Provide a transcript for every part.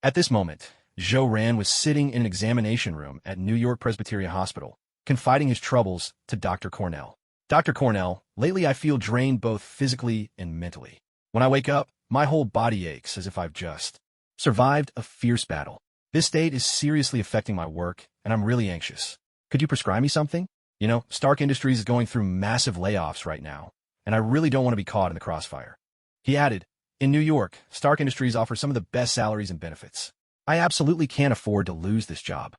At this moment, Rand was sitting in an examination room at New York Presbyterian Hospital, confiding his troubles to Dr. Cornell. Dr. Cornell, lately I feel drained both physically and mentally. When I wake up, my whole body aches as if I've just survived a fierce battle. This state is seriously affecting my work, and I'm really anxious. Could you prescribe me something? You know, Stark Industries is going through massive layoffs right now, and I really don't want to be caught in the crossfire. He added, in New York, Stark Industries offers some of the best salaries and benefits. I absolutely can't afford to lose this job.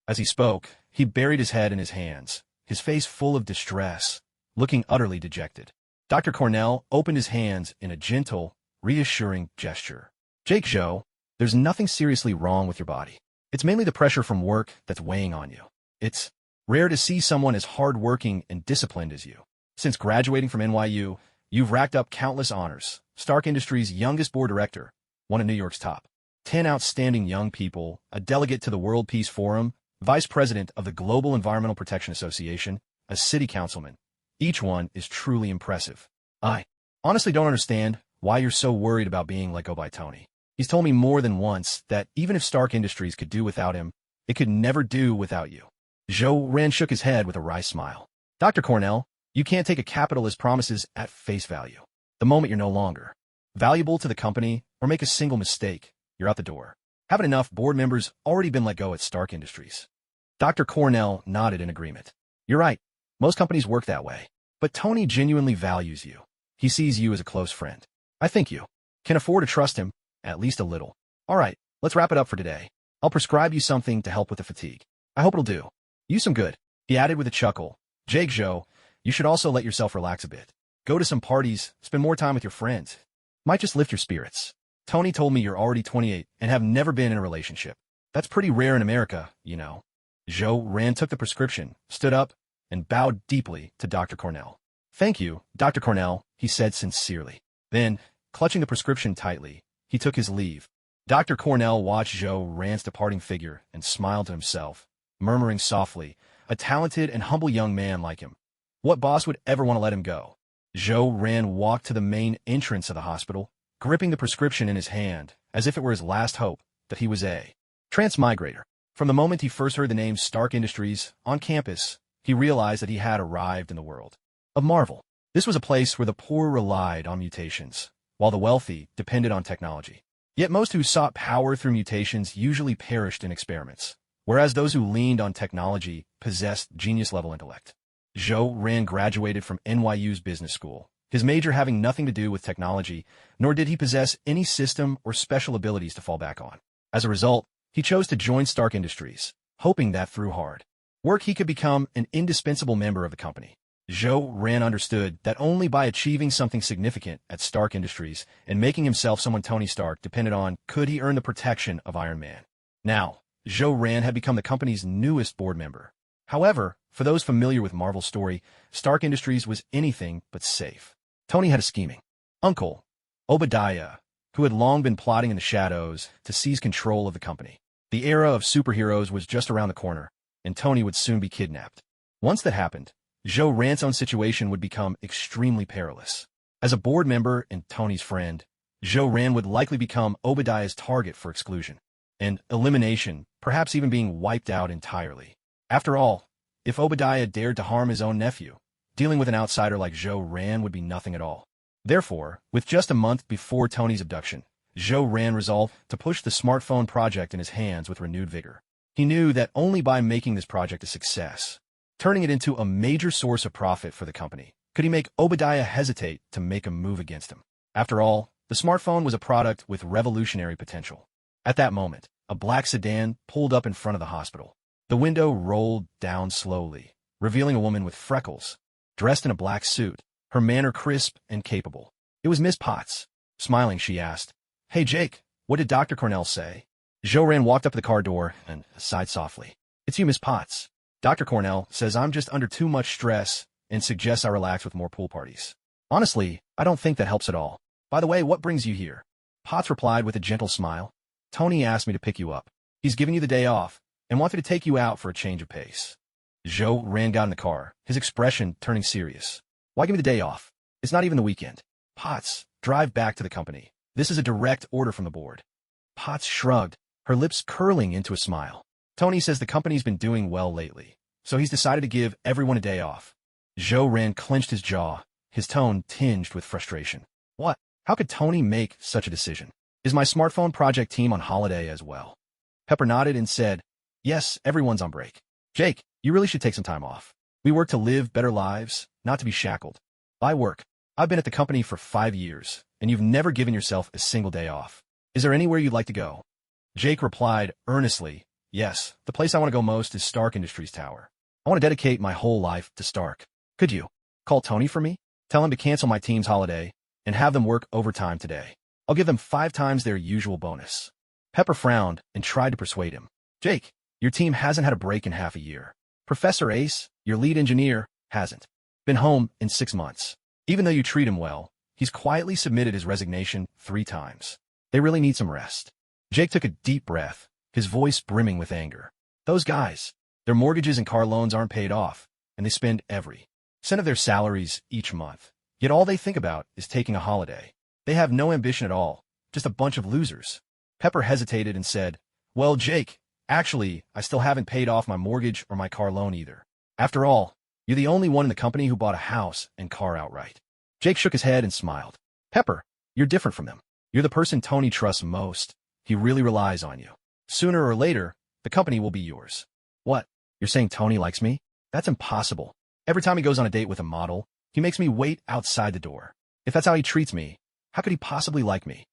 As he spoke, he buried his head in his hands, his face full of distress, looking utterly dejected. Dr. Cornell opened his hands in a gentle, reassuring gesture. Jake Joe, there's nothing seriously wrong with your body. It's mainly the pressure from work that's weighing on you. It's rare to see someone as hardworking and disciplined as you. Since graduating from NYU, you've racked up countless honors. Stark Industries' youngest board director, one of New York's top 10 outstanding young people, a delegate to the World Peace Forum, vice president of the Global Environmental Protection Association, a city councilman. Each one is truly impressive. I honestly don't understand why you're so worried about being let go by Tony. He's told me more than once that even if Stark Industries could do without him, it could never do without you. Rand shook his head with a wry smile. Dr. Cornell, you can't take a capitalist's promises at face value. The moment you're no longer valuable to the company or make a single mistake, you're out the door. Haven't enough board members already been let go at Stark Industries? Dr. Cornell nodded in agreement. You're right. Most companies work that way. But Tony genuinely values you. He sees you as a close friend. I think you can afford to trust him, at least a little. All right, let's wrap it up for today. I'll prescribe you something to help with the fatigue. I hope it'll do you some good. He added with a chuckle. Jake Joe, you should also let yourself relax a bit. Go to some parties, spend more time with your friends. Might just lift your spirits. Tony told me you're already 28 and have never been in a relationship. That's pretty rare in America, you know. Rand took the prescription, stood up, and bowed deeply to Dr. Cornell. Thank you, Dr. Cornell, he said sincerely. Then, clutching the prescription tightly, he took his leave. Dr. Cornell watched Rand's departing figure and smiled to himself, murmuring softly, a talented and humble young man like him. What boss would ever want to let him go? Rand walked to the main entrance of the hospital, gripping the prescription in his hand, as if it were his last hope that he was a transmigrator. From the moment he first heard the name Stark Industries on campus, he realized that he had arrived in the world of Marvel. This was a place where the poor relied on mutations, while the wealthy depended on technology. Yet most who sought power through mutations usually perished in experiments, whereas those who leaned on technology possessed genius-level intellect. Rand graduated from NYU's business school, his major having nothing to do with technology, nor did he possess any system or special abilities to fall back on. As a result, he chose to join Stark Industries, hoping that through hard work he could become an indispensable member of the company. Rand understood that only by achieving something significant at Stark Industries and making himself someone Tony Stark depended on could he earn the protection of Iron Man. Now, Rand had become the company's newest board member. However, for those familiar with Marvel's story, Stark Industries was anything but safe. Tony had a scheming uncle, Obadiah, who had long been plotting in the shadows to seize control of the company. The era of superheroes was just around the corner, and Tony would soon be kidnapped. Once that happened, Rand's own situation would become extremely perilous. As a board member and Tony's friend, Rand would likely become Obadiah's target for exclusion and elimination, perhaps even being wiped out entirely. After all, if Obadiah dared to harm his own nephew, dealing with an outsider like Rand would be nothing at all. Therefore, with just a month before Tony's abduction, Rand resolved to push the smartphone project in his hands with renewed vigor. He knew that only by making this project a success, turning it into a major source of profit for the company, could he make Obadiah hesitate to make a move against him. After all, the smartphone was a product with revolutionary potential. At that moment, a black sedan pulled up in front of the hospital. The window rolled down slowly, revealing a woman with freckles, dressed in a black suit, her manner crisp and capable. It was Miss Potts. Smiling, she asked, "Hey, Jake, what did Dr. Cornell say?" Rand walked up to the car door and sighed softly. "It's you, Miss Potts. Dr. Cornell says I'm just under too much stress and suggests I relax with more pool parties. Honestly, I don't think that helps at all. By the way, what brings you here?" Potts replied with a gentle smile. "Tony asked me to pick you up. He's giving you the day off and wanted to take you out for a change of pace." Rand got in the car, his expression turning serious. "Why give me the day off? It's not even the weekend." "Potts, drive back to the company. This is a direct order from the board." Potts shrugged. her lips curling into a smile. Tony says the company's been doing well lately, so he's decided to give everyone a day off. Ran clenched his jaw, his tone tinged with frustration. What? How could Tony make such a decision? Is my smartphone project team on holiday as well? Pepper nodded and said, yes, everyone's on break. Jake, you really should take some time off. We work to live better lives, not to be shackled. By work, I've been at the company for 5 years, and you've never given yourself a single day off. Is there anywhere you'd like to go? Jake replied earnestly, yes, the place I want to go most is Stark Industries Tower. I want to dedicate my whole life to Stark. Could you call Tony for me? Tell him to cancel my team's holiday and have them work overtime today. I'll give them 5 times their usual bonus. Pepper frowned and tried to persuade him. Jake, your team hasn't had a break in half a year. Professor Ace, your lead engineer, hasn't been home in 6 months. Even though you treat him well, he's quietly submitted his resignation 3 times. They really need some rest. Jake took a deep breath, his voice brimming with anger. Those guys, their mortgages and car loans aren't paid off, and they spend every cent of their salaries each month. Yet all they think about is taking a holiday. They have no ambition at all, just a bunch of losers. Pepper hesitated and said, well, Jake, actually, I still haven't paid off my mortgage or my car loan either. After all, you're the only one in the company who bought a house and car outright. Jake shook his head and smiled. Pepper, you're different from them. You're the person Tony trusts most. He really relies on you. Sooner or later, the company will be yours. What? You're saying Tony likes me? That's impossible. Every time he goes on a date with a model, he makes me wait outside the door. If that's how he treats me, how could he possibly like me?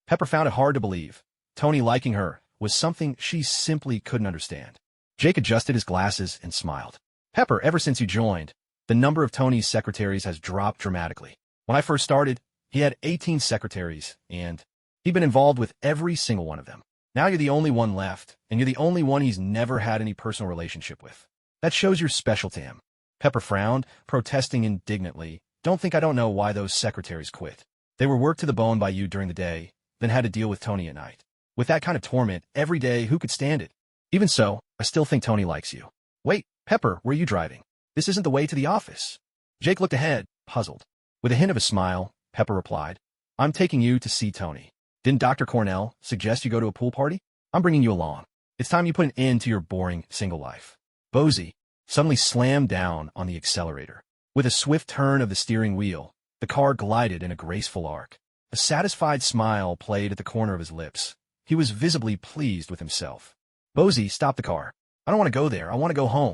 Pepper found it hard to believe. Tony liking her was something she simply couldn't understand. Jake adjusted his glasses and smiled. Pepper, ever since you joined, the number of Tony's secretaries has dropped dramatically. When I first started, he had 18 secretaries, and he'd been involved with every single one of them. Now you're the only one left, and you're the only one he's never had any personal relationship with. That shows you're special to him. Pepper frowned, protesting indignantly. Don't think I don't know why those secretaries quit. They were worked to the bone by you during the day, then had to deal with Tony at night. With that kind of torment every day, who could stand it? Even so, I still think Tony likes you. Wait, Pepper, where are you driving? This isn't the way to the office. Jake looked ahead, puzzled. With a hint of a smile, Pepper replied, I'm taking you to see Tony. Didn't Dr. Cornell suggest you go to a pool party? I'm bringing you along. It's time you put an end to your boring single life. Bozy suddenly slammed down on the accelerator. With a swift turn of the steering wheel, the car glided in a graceful arc. A satisfied smile played at the corner of his lips. He was visibly pleased with himself. Bozy, stop the car. I don't want to go there. I want to go home.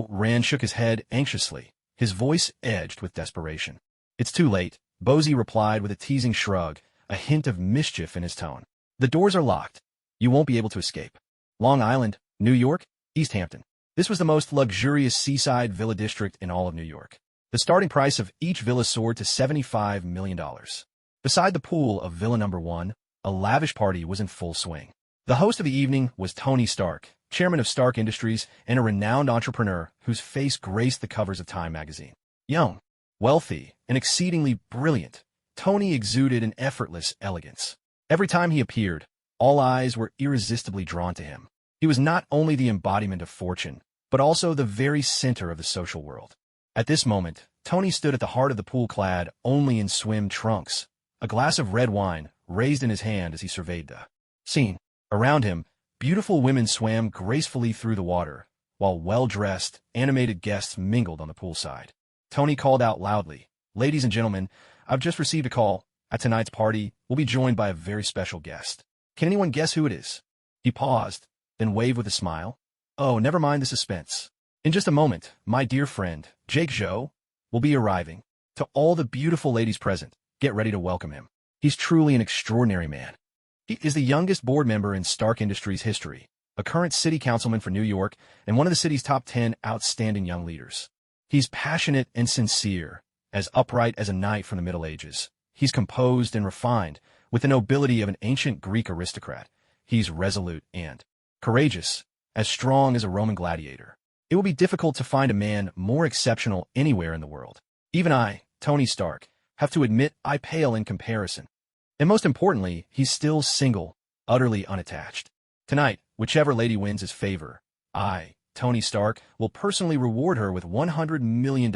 Ran shook his head anxiously, his voice edged with desperation. It's too late, Bozy replied with a teasing shrug, a hint of mischief in his tone. The doors are locked. You won't be able to escape. Long Island, New York, East Hampton. This was the most luxurious seaside villa district in all of New York. The starting price of each villa soared to $75 million. Beside the pool of Villa Number 1, a lavish party was in full swing. The host of the evening was Tony Stark, chairman of Stark Industries and a renowned entrepreneur whose face graced the covers of Time magazine. Young, wealthy, and exceedingly brilliant, Tony exuded an effortless elegance. Every time he appeared, all eyes were irresistibly drawn to him. He was not only the embodiment of fortune, but also the very center of the social world. At this moment, Tony stood at the heart of the pool clad only in swim trunks, a glass of red wine raised in his hand as he surveyed the scene. Around him, beautiful women swam gracefully through the water, while well-dressed, animated guests mingled on the poolside. Tony called out loudly, Ladies and gentlemen, I've just received a call. At tonight's party, we'll be joined by a very special guest. Can anyone guess who it is? He paused, then waved with a smile. Oh, never mind the suspense. In just a moment, my dear friend, Jake Zhou, will be arriving. To all the beautiful ladies present, get ready to welcome him. He's truly an extraordinary man. He is the youngest board member in Stark Industries history, a current city councilman for New York, and one of the city's top 10 outstanding young leaders. He's passionate and sincere, as upright as a knight from the Middle Ages. He's composed and refined, with the nobility of an ancient Greek aristocrat. He's resolute and courageous, as strong as a Roman gladiator. It will be difficult to find a man more exceptional anywhere in the world. Even I, Tony Stark, have to admit I pale in comparison. And most importantly, he's still single, utterly unattached. Tonight, whichever lady wins his favor, I, Tony Stark, will personally reward her with $100 million.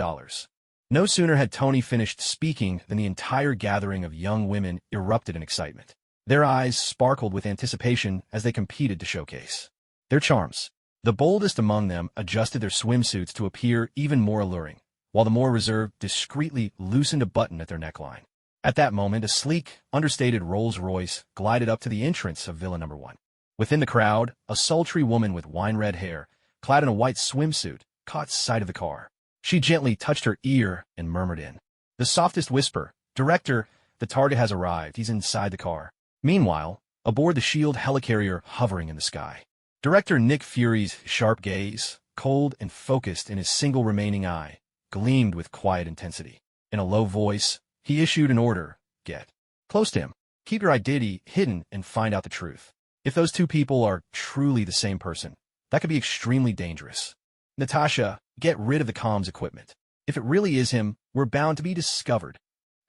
No sooner had Tony finished speaking than the entire gathering of young women erupted in excitement. Their eyes sparkled with anticipation as they competed to showcase their charms. The boldest among them adjusted their swimsuits to appear even more alluring, while the more reserved discreetly loosened a button at their neckline. At that moment, a sleek, understated Rolls-Royce glided up to the entrance of Villa Number 1. Within the crowd, a sultry woman with wine-red hair, clad in a white swimsuit, caught sight of the car. She gently touched her ear and murmured in the softest whisper, "Director, the target has arrived. He's inside the car." Meanwhile, aboard the S.H.I.E.L.D. helicarrier hovering in the sky, Director Nick Fury's sharp gaze, cold and focused in his single remaining eye, gleamed with quiet intensity. In a low voice, he issued an order: "Get close to him. Keep your identity hidden and find out the truth. If those two people are truly the same person, that could be extremely dangerous. Natasha, get rid of the comms equipment. If it really is him, we're bound to be discovered."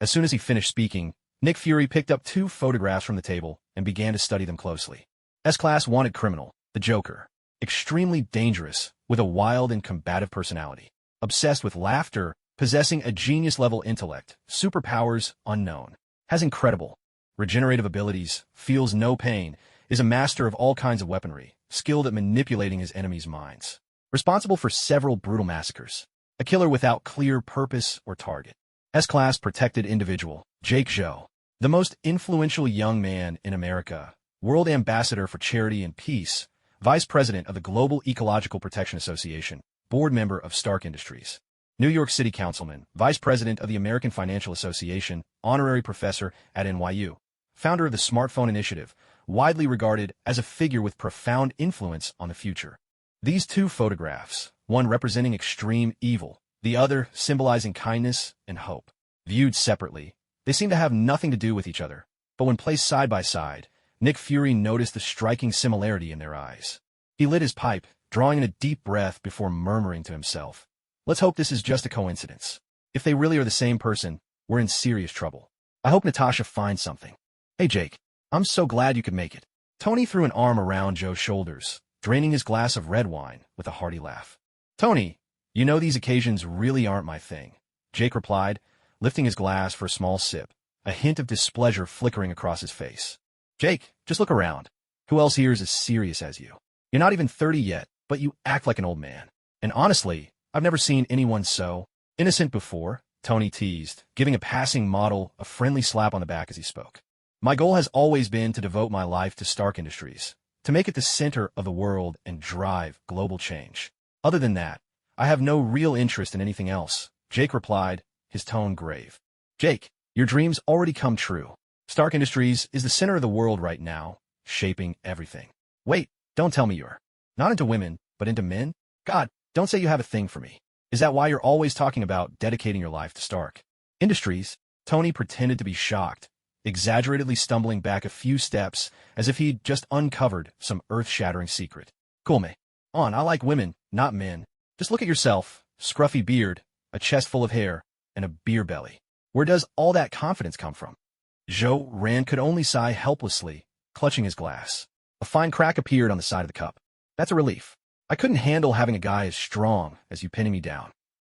As soon as he finished speaking, Nick Fury picked up 2 photographs from the table and began to study them closely. S-Class wanted criminal, the Joker. Extremely dangerous, with a wild and combative personality. Obsessed with laughter, possessing a genius-level intellect, superpowers unknown. Has incredible regenerative abilities, feels no pain, is a master of all kinds of weaponry, skilled at manipulating his enemies' minds. Responsible for several brutal massacres. A killer without clear purpose or target. S-Class protected individual, Jake Zhou. The most influential young man in America, World Ambassador for Charity and Peace, Vice President of the Global Ecological Protection Association, Board Member of Stark Industries. New York City Councilman, Vice President of the American Financial Association, Honorary Professor at NYU. Founder of the Smartphone Initiative, widely regarded as a figure with profound influence on the future. These 2 photographs, one representing extreme evil, the other symbolizing kindness and hope. Viewed separately, they seem to have nothing to do with each other, but when placed side by side, Nick Fury noticed the striking similarity in their eyes. He lit his pipe, drawing in a deep breath before murmuring to himself, "Let's hope this is just a coincidence. If they really are the same person, we're in serious trouble. I hope Natasha finds something." "Hey Jake, I'm so glad you could make it." Tony threw an arm around Joe's shoulders, draining his glass of red wine with a hearty laugh. "Tony, you know these occasions really aren't my thing," Jake replied, lifting his glass for a small sip, a hint of displeasure flickering across his face. "Jake, just look around. Who else here is as serious as you? You're not even 30 yet, but you act like an old man. And honestly, I've never seen anyone so innocent before," Tony teased, giving a passing model a friendly slap on the back as he spoke. "My goal has always been to devote my life to Stark Industries, to make it the center of the world and drive global change. Other than that, I have no real interest in anything else," Jake replied, his tone grave. "Jake, your dreams already come true. Stark Industries is the center of the world right now, shaping everything." "Wait, don't tell me you're not into women, but into men? God, don't say you have a thing for me. Is that why you're always talking about dedicating your life to Stark Industries?" Tony pretended to be shocked, exaggeratedly stumbling back a few steps as if he'd just uncovered some earth-shattering secret. "Cool, me. I like women, not men. Just look at yourself, scruffy beard, a chest full of hair, and a beer belly. Where does all that confidence come from?" Zhou Ran could only sigh helplessly, clutching his glass. A fine crack appeared on the side of the cup. "That's a relief. I couldn't handle having a guy as strong as you pinning me down."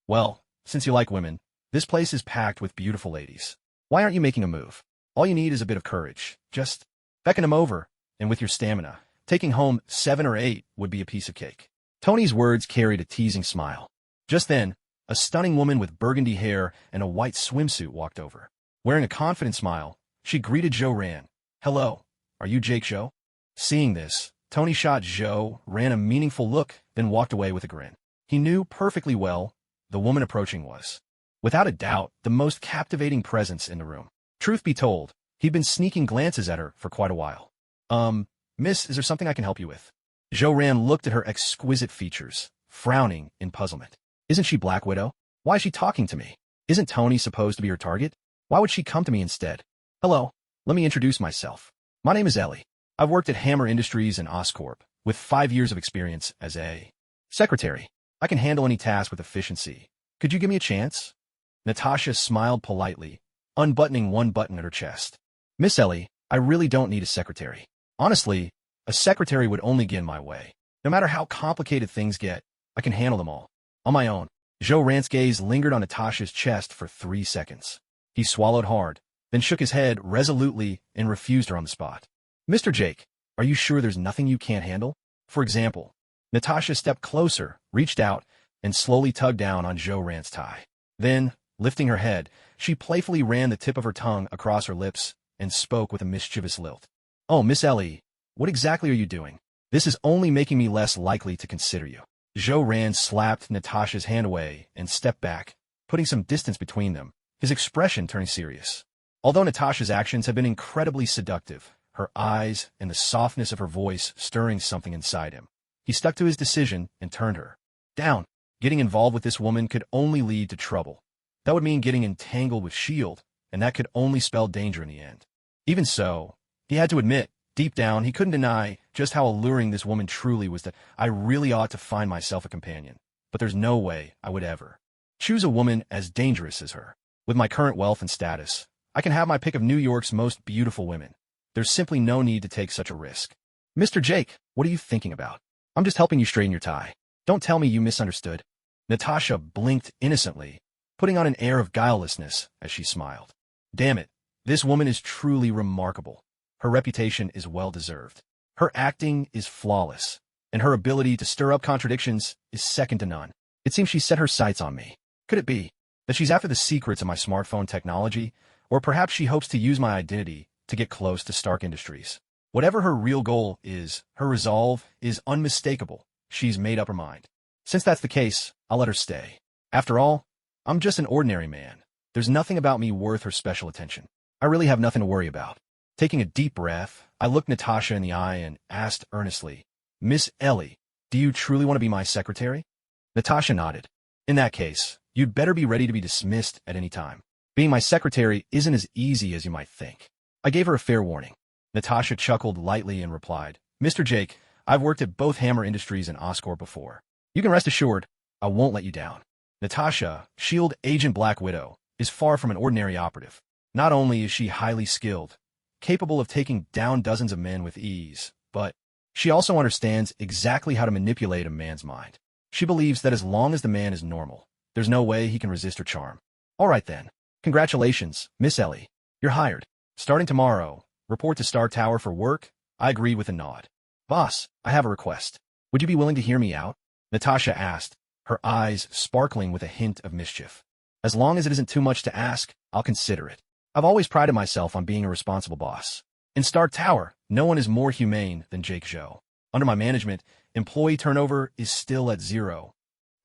"Well, since you like women, this place is packed with beautiful ladies. Why aren't you making a move? All you need is a bit of courage. Just beckon them over, and with your stamina, taking home 7 or 8 would be a piece of cake." Tony's words carried a teasing smile. Just then, a stunning woman with burgundy hair and a white swimsuit walked over. Wearing a confident smile, she greeted Zhou Ran. "Hello, are you Jake Zhou?" Seeing this, Tony shot Zhou Ran a meaningful look, then walked away with a grin. He knew perfectly well the woman approaching was, without a doubt, the most captivating presence in the room. Truth be told, he'd been sneaking glances at her for quite a while. Miss, is there something I can help you with?" Zhou Ran looked at her exquisite features, frowning in puzzlement. "Isn't she Black Widow? Why is she talking to me? Isn't Tony supposed to be her target? Why would she come to me instead? Hello, let me introduce myself. My name is Ellie. I've worked at Hammer Industries and Oscorp, with 5 years of experience as a secretary. I can handle any task with efficiency. Could you give me a chance?" Natasha smiled politely, unbuttoning one button at her chest. "Miss Ellie, I really don't need a secretary. Honestly, a secretary would only get in my way. No matter how complicated things get, I can handle them all on my own." Zhou Ran's gaze lingered on Natasha's chest for 3 seconds. He swallowed hard, then shook his head resolutely and refused her on the spot. Mr. Jake, are you sure there's nothing you can't handle? For example, Natasha stepped closer, reached out, and slowly tugged down on Zhou Ran's tie. Then, lifting her head, she playfully ran the tip of her tongue across her lips and spoke with a mischievous lilt. Oh, Miss Ellie, what exactly are you doing? This is only making me less likely to consider you. Zhou Ran slapped Natasha's hand away and stepped back, putting some distance between them, his expression turning serious. Although Natasha's actions had been incredibly seductive, her eyes and the softness of her voice stirring something inside him, he stuck to his decision and turned her down. Getting involved with this woman could only lead to trouble. That would mean getting entangled with S.H.I.E.L.D, and that could only spell danger in the end. Even so, he had to admit, deep down, he couldn't deny just how alluring this woman truly was. That I really ought to find myself a companion, but there's no way I would ever choose a woman as dangerous as her. With my current wealth and status, I can have my pick of New York's most beautiful women. There's simply no need to take such a risk. Mr. Jake, what are you thinking about? I'm just helping you straighten your tie. Don't tell me you misunderstood. Natasha blinked innocently, putting on an air of guilelessness as she smiled. Damn it, this woman is truly remarkable. Her reputation is well-deserved. Her acting is flawless, and her ability to stir up contradictions is second to none. It seems she set her sights on me. Could it be that she's after the secrets of my smartphone technology, or perhaps she hopes to use my identity to get close to Stark Industries? Whatever her real goal is, her resolve is unmistakable. She's made up her mind. Since that's the case, I'll let her stay. After all, I'm just an ordinary man. There's nothing about me worth her special attention. I really have nothing to worry about. Taking a deep breath, I looked Natasha in the eye and asked earnestly, Miss Ellie, do you truly want to be my secretary? Natasha nodded. In that case, you'd better be ready to be dismissed at any time. Being my secretary isn't as easy as you might think. I gave her a fair warning. Natasha chuckled lightly and replied, Mr. Jake, I've worked at both Hammer Industries and Oscorp before. You can rest assured, I won't let you down. Natasha, S.H.I.E.L.D. Agent Black Widow, is far from an ordinary operative. Not only is she highly skilled, capable of taking down dozens of men with ease, but she also understands exactly how to manipulate a man's mind. She believes that as long as the man is normal, there's no way he can resist her charm. All right then. Congratulations, Miss Ellie. You're hired. Starting tomorrow, report to Star Tower for work. I agreed with a nod. Boss, I have a request. Would you be willing to hear me out? Natasha asked, her eyes sparkling with a hint of mischief. As long as it isn't too much to ask, I'll consider it. I've always prided myself on being a responsible boss. In Star Tower, no one is more humane than Jake Zhou. Under my management, employee turnover is still at 0.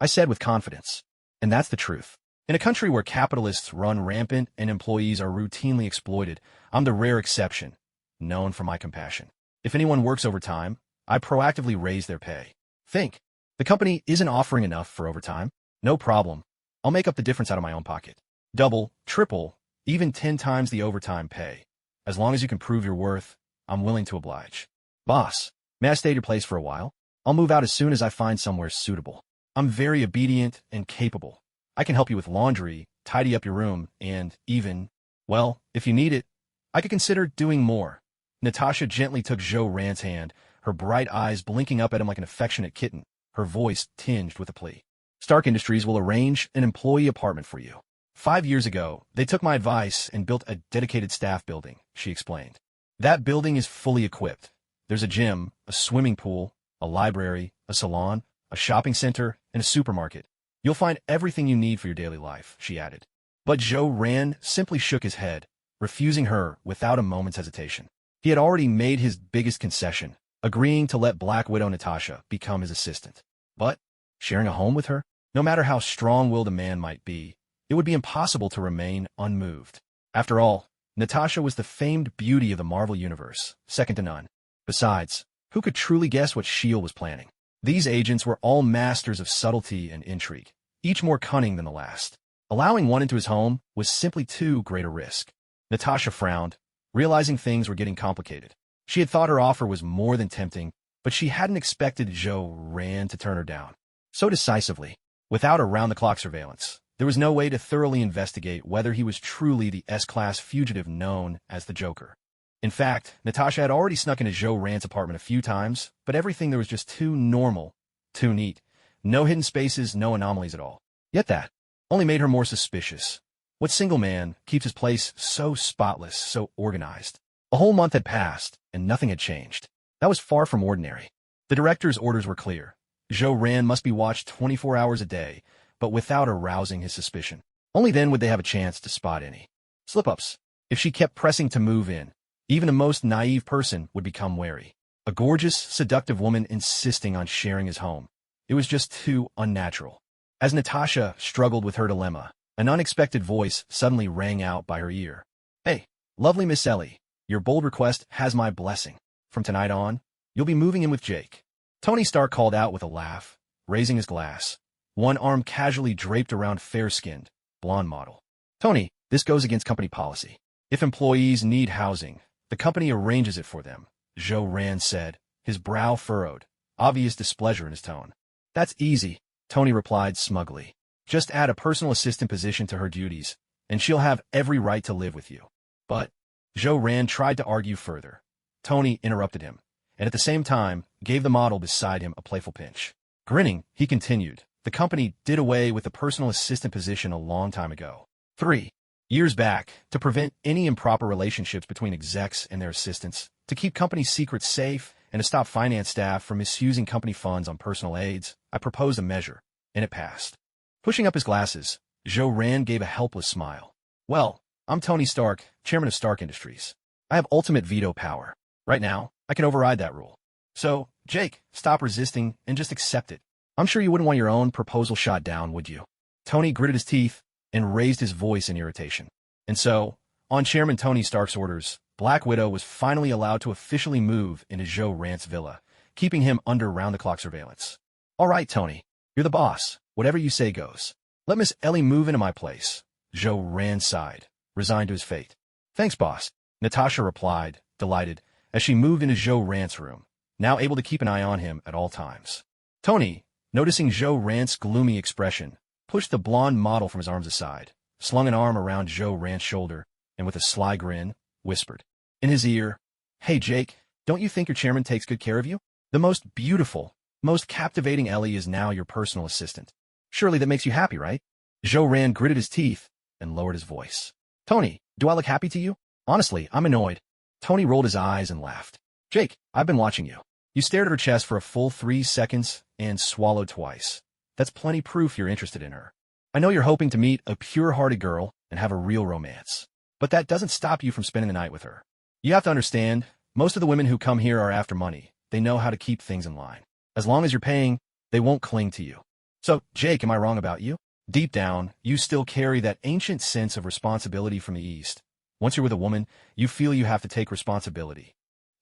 I said with confidence. And that's the truth. In a country where capitalists run rampant and employees are routinely exploited, I'm the rare exception, known for my compassion. If anyone works overtime, I proactively raise their pay. Think. The company isn't offering enough for overtime? No problem. I'll make up the difference out of my own pocket. Double, triple, even 10 times the overtime pay. As long as you can prove your worth, I'm willing to oblige. Boss, may I stay at your place for a while? I'll move out as soon as I find somewhere suitable. I'm very obedient and capable. I can help you with laundry, tidy up your room, and even, well, if you need it, I could consider doing more. Natasha gently took Zhou Ran's hand, her bright eyes blinking up at him like an affectionate kitten, her voice tinged with a plea. Stark Industries will arrange an employee apartment for you. 5 years ago, they took my advice and built a dedicated staff building, she explained. That building is fully equipped. There's a gym, a swimming pool, a library, a salon, a shopping center, and a supermarket. You'll find everything you need for your daily life, she added. But Zhou Ran simply shook his head, refusing her without a moment's hesitation. He had already made his biggest concession, agreeing to let Black Widow Natasha become his assistant. But sharing a home with her? No matter how strong-willed a man might be, it would be impossible to remain unmoved. After all, Natasha was the famed beauty of the Marvel Universe, second to none. Besides, who could truly guess what S.H.I.E.L.D. was planning? These agents were all masters of subtlety and intrigue, each more cunning than the last. Allowing one into his home was simply too great a risk. Natasha frowned, realizing things were getting complicated. She had thought her offer was more than tempting, but she hadn't expected Zhou Ran to turn her down so decisively. Without around-the-clock surveillance, there was no way to thoroughly investigate whether he was truly the S-class fugitive known as the Joker. In fact, Natasha had already snuck into Zhou Ran's apartment a few times, but everything there was just too normal, too neat. No hidden spaces, no anomalies at all. Yet that only made her more suspicious. What single man keeps his place so spotless, so organized? A whole month had passed, and nothing had changed. That was far from ordinary. The director's orders were clear. Zhou Ran must be watched 24 hours a day, but without arousing his suspicion. Only then would they have a chance to spot any slip-ups. If she kept pressing to move in, even the most naive person would become wary. A gorgeous, seductive woman insisting on sharing his home. It was just too unnatural. As Natasha struggled with her dilemma, an unexpected voice suddenly rang out by her ear. "Hey, lovely Miss Ellie, your bold request has my blessing. From tonight on, you'll be moving in with Jake." Tony Stark called out with a laugh, raising his glass, one arm casually draped around fair-skinned, blonde model. "Tony, this goes against company policy. If employees need housing, the company arranges it for them," Zhou Ran said, his brow furrowed, obvious displeasure in his tone. "That's easy," Tony replied smugly. "Just add a personal assistant position to her duties, and she'll have every right to live with you." But Zhou Ran tried to argue further. Tony interrupted him, and at the same time gave the model beside him a playful pinch. Grinning, he continued, "The company did away with the personal assistant position a long time ago. 3 years back, to prevent any improper relationships between execs and their assistants, to keep company secrets safe, and to stop finance staff from misusing company funds on personal aids, I proposed a measure, and it passed." Pushing up his glasses, Zhou Ran gave a helpless smile. "Well, I'm Tony Stark, chairman of Stark Industries. I have ultimate veto power. Right now, I can override that rule. So, Jake, stop resisting and just accept it. I'm sure you wouldn't want your own proposal shot down, would you?" Tony gritted his teeth and raised his voice in irritation. And so, on Chairman Tony Stark's orders, Black Widow was finally allowed to officially move into Zhou Ran's villa, keeping him under round-the-clock surveillance. "All right, Tony, you're the boss. Whatever you say goes. Let Miss Ellie move into my place." Zhou Ran sighed, resigned to his fate. "Thanks, boss," Natasha replied, delighted, as she moved into Zhou Ran's room, now able to keep an eye on him at all times. Tony, noticing Zhou Ran's gloomy expression, pushed the blonde model from his arms aside, slung an arm around Zhou Ran's shoulder, and with a sly grin, whispered in his ear, "Hey, Jake, don't you think your chairman takes good care of you? The most beautiful, most captivating Ellie is now your personal assistant. Surely that makes you happy, right?" Zhou Ran gritted his teeth and lowered his voice. "Tony, do I look happy to you? Honestly, I'm annoyed." Tony rolled his eyes and laughed. "Jake, I've been watching you. You stared at her chest for a full 3 seconds and swallowed twice. That's plenty proof you're interested in her. I know you're hoping to meet a pure-hearted girl and have a real romance. But that doesn't stop you from spending the night with her. You have to understand, most of the women who come here are after money. They know how to keep things in line. As long as you're paying, they won't cling to you. So, Jake, am I wrong about you? Deep down, you still carry that ancient sense of responsibility from the East. Once you're with a woman, you feel you have to take responsibility.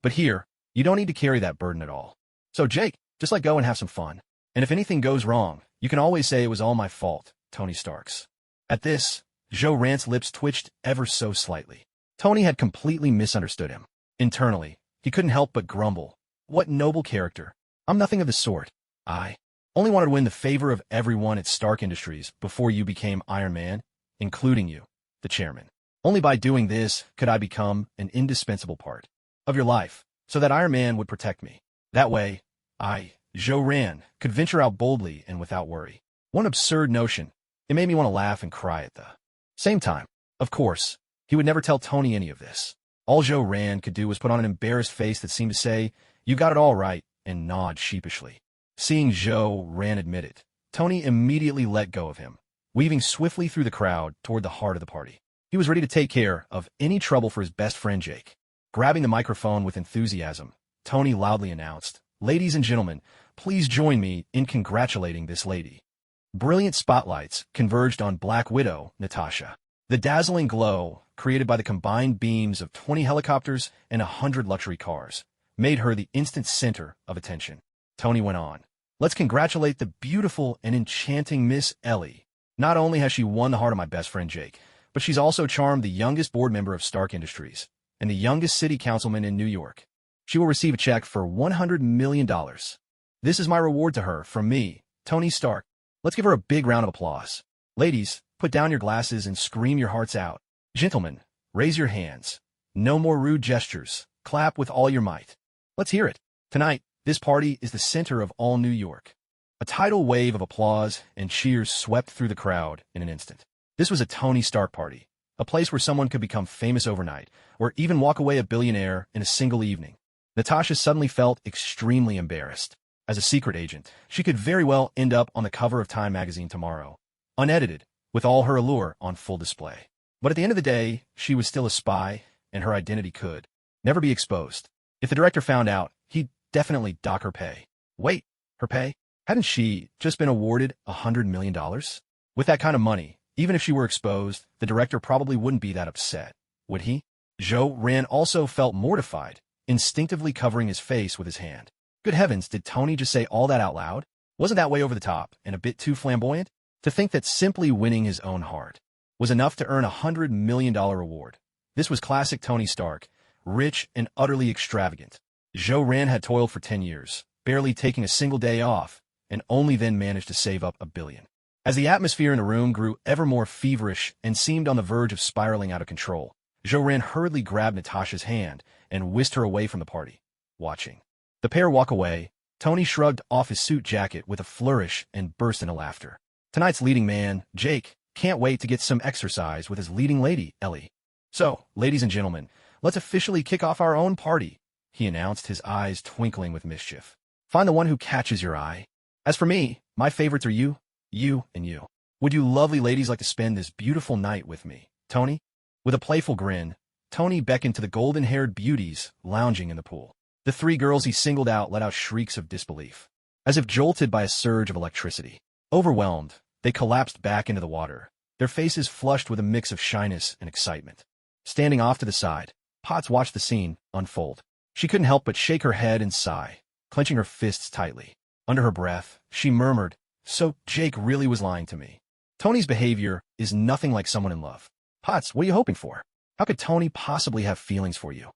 But here, you don't need to carry that burden at all. So, Jake, just let go and have some fun. And if anything goes wrong, you can always say it was all my fault, Tony Stark's." At this, Zhou Ran's lips twitched ever so slightly. Tony had completely misunderstood him. Internally, he couldn't help but grumble. What noble character. I'm nothing of the sort. I only wanted to win the favor of everyone at Stark Industries before you became Iron Man, including you, the chairman. Only by doing this could I become an indispensable part of your life, so that Iron Man would protect me. That way, Zhou Ran, could venture out boldly and without worry. One absurd notion. It made me want to laugh and cry at the same time. Of course, he would never tell Tony any of this. All Zhou Ran could do was put on an embarrassed face that seemed to say, "You got it all right," and nod sheepishly. Seeing Zhou Ran admit it, Tony immediately let go of him, weaving swiftly through the crowd toward the heart of the party. He was ready to take care of any trouble for his best friend Jake. Grabbing the microphone with enthusiasm, Tony loudly announced, "Ladies and gentlemen, please join me in congratulating this lady." Brilliant spotlights converged on Black Widow, Natasha. The dazzling glow, created by the combined beams of 20 helicopters and 100 luxury cars, made her the instant center of attention. Tony went on, "Let's congratulate the beautiful and enchanting Miss Ellie. Not only has she won the heart of my best friend Jake, but she's also charmed the youngest board member of Stark Industries and the youngest city councilman in New York. She will receive a check for $100 million. This is my reward to her from me, Tony Stark. Let's give her a big round of applause. Ladies, put down your glasses and scream your hearts out. Gentlemen, raise your hands. No more rude gestures. Clap with all your might. Let's hear it. Tonight, this party is the center of all New York." A tidal wave of applause and cheers swept through the crowd in an instant. This was a Tony Stark party, a place where someone could become famous overnight, or even walk away a billionaire in a single evening. Natasha suddenly felt extremely embarrassed. As a secret agent, she could very well end up on the cover of Time magazine tomorrow, unedited, with all her allure on full display. But at the end of the day, she was still a spy, and her identity could never be exposed. If the director found out, he'd definitely dock her pay. Wait, her pay? Hadn't she just been awarded $100 million? With that kind of money, even if she were exposed, the director probably wouldn't be that upset, would he? Zhou-Ran also felt mortified, instinctively covering his face with his hand. Good heavens, did Tony just say all that out loud? Wasn't that way over the top and a bit too flamboyant? To think that simply winning his own heart was enough to earn a $100 million reward. This was classic Tony Stark, rich and utterly extravagant. Zhou-Ran had toiled for 10 years, barely taking a single day off, and only then managed to save up $1 billion. As the atmosphere in the room grew ever more feverish and seemed on the verge of spiraling out of control, Zhou-Ran hurriedly grabbed Natasha's hand and whisked her away from the party. Watching the pair walk away, Tony shrugged off his suit jacket with a flourish and burst into laughter. Tonight's leading man, Jake, can't wait to get some exercise with his leading lady, Ellie. So, ladies and gentlemen, let's officially kick off our own party, he announced, his eyes twinkling with mischief. Find the one who catches your eye. As for me, my favorites are you, and you. Would you lovely ladies like to spend this beautiful night with me, Tony? With a playful grin, Tony beckoned to the golden-haired beauties lounging in the pool. The three girls he singled out let out shrieks of disbelief. As if jolted by a surge of electricity. Overwhelmed, they collapsed back into the water, their faces flushed with a mix of shyness and excitement. Standing off to the side, Potts watched the scene unfold. She couldn't help but shake her head and sigh, clenching her fists tightly. Under her breath, she murmured, "So Jake really was lying to me. Tony's behavior is nothing like someone in love. Potts, what are you hoping for? How could Tony possibly have feelings for you?"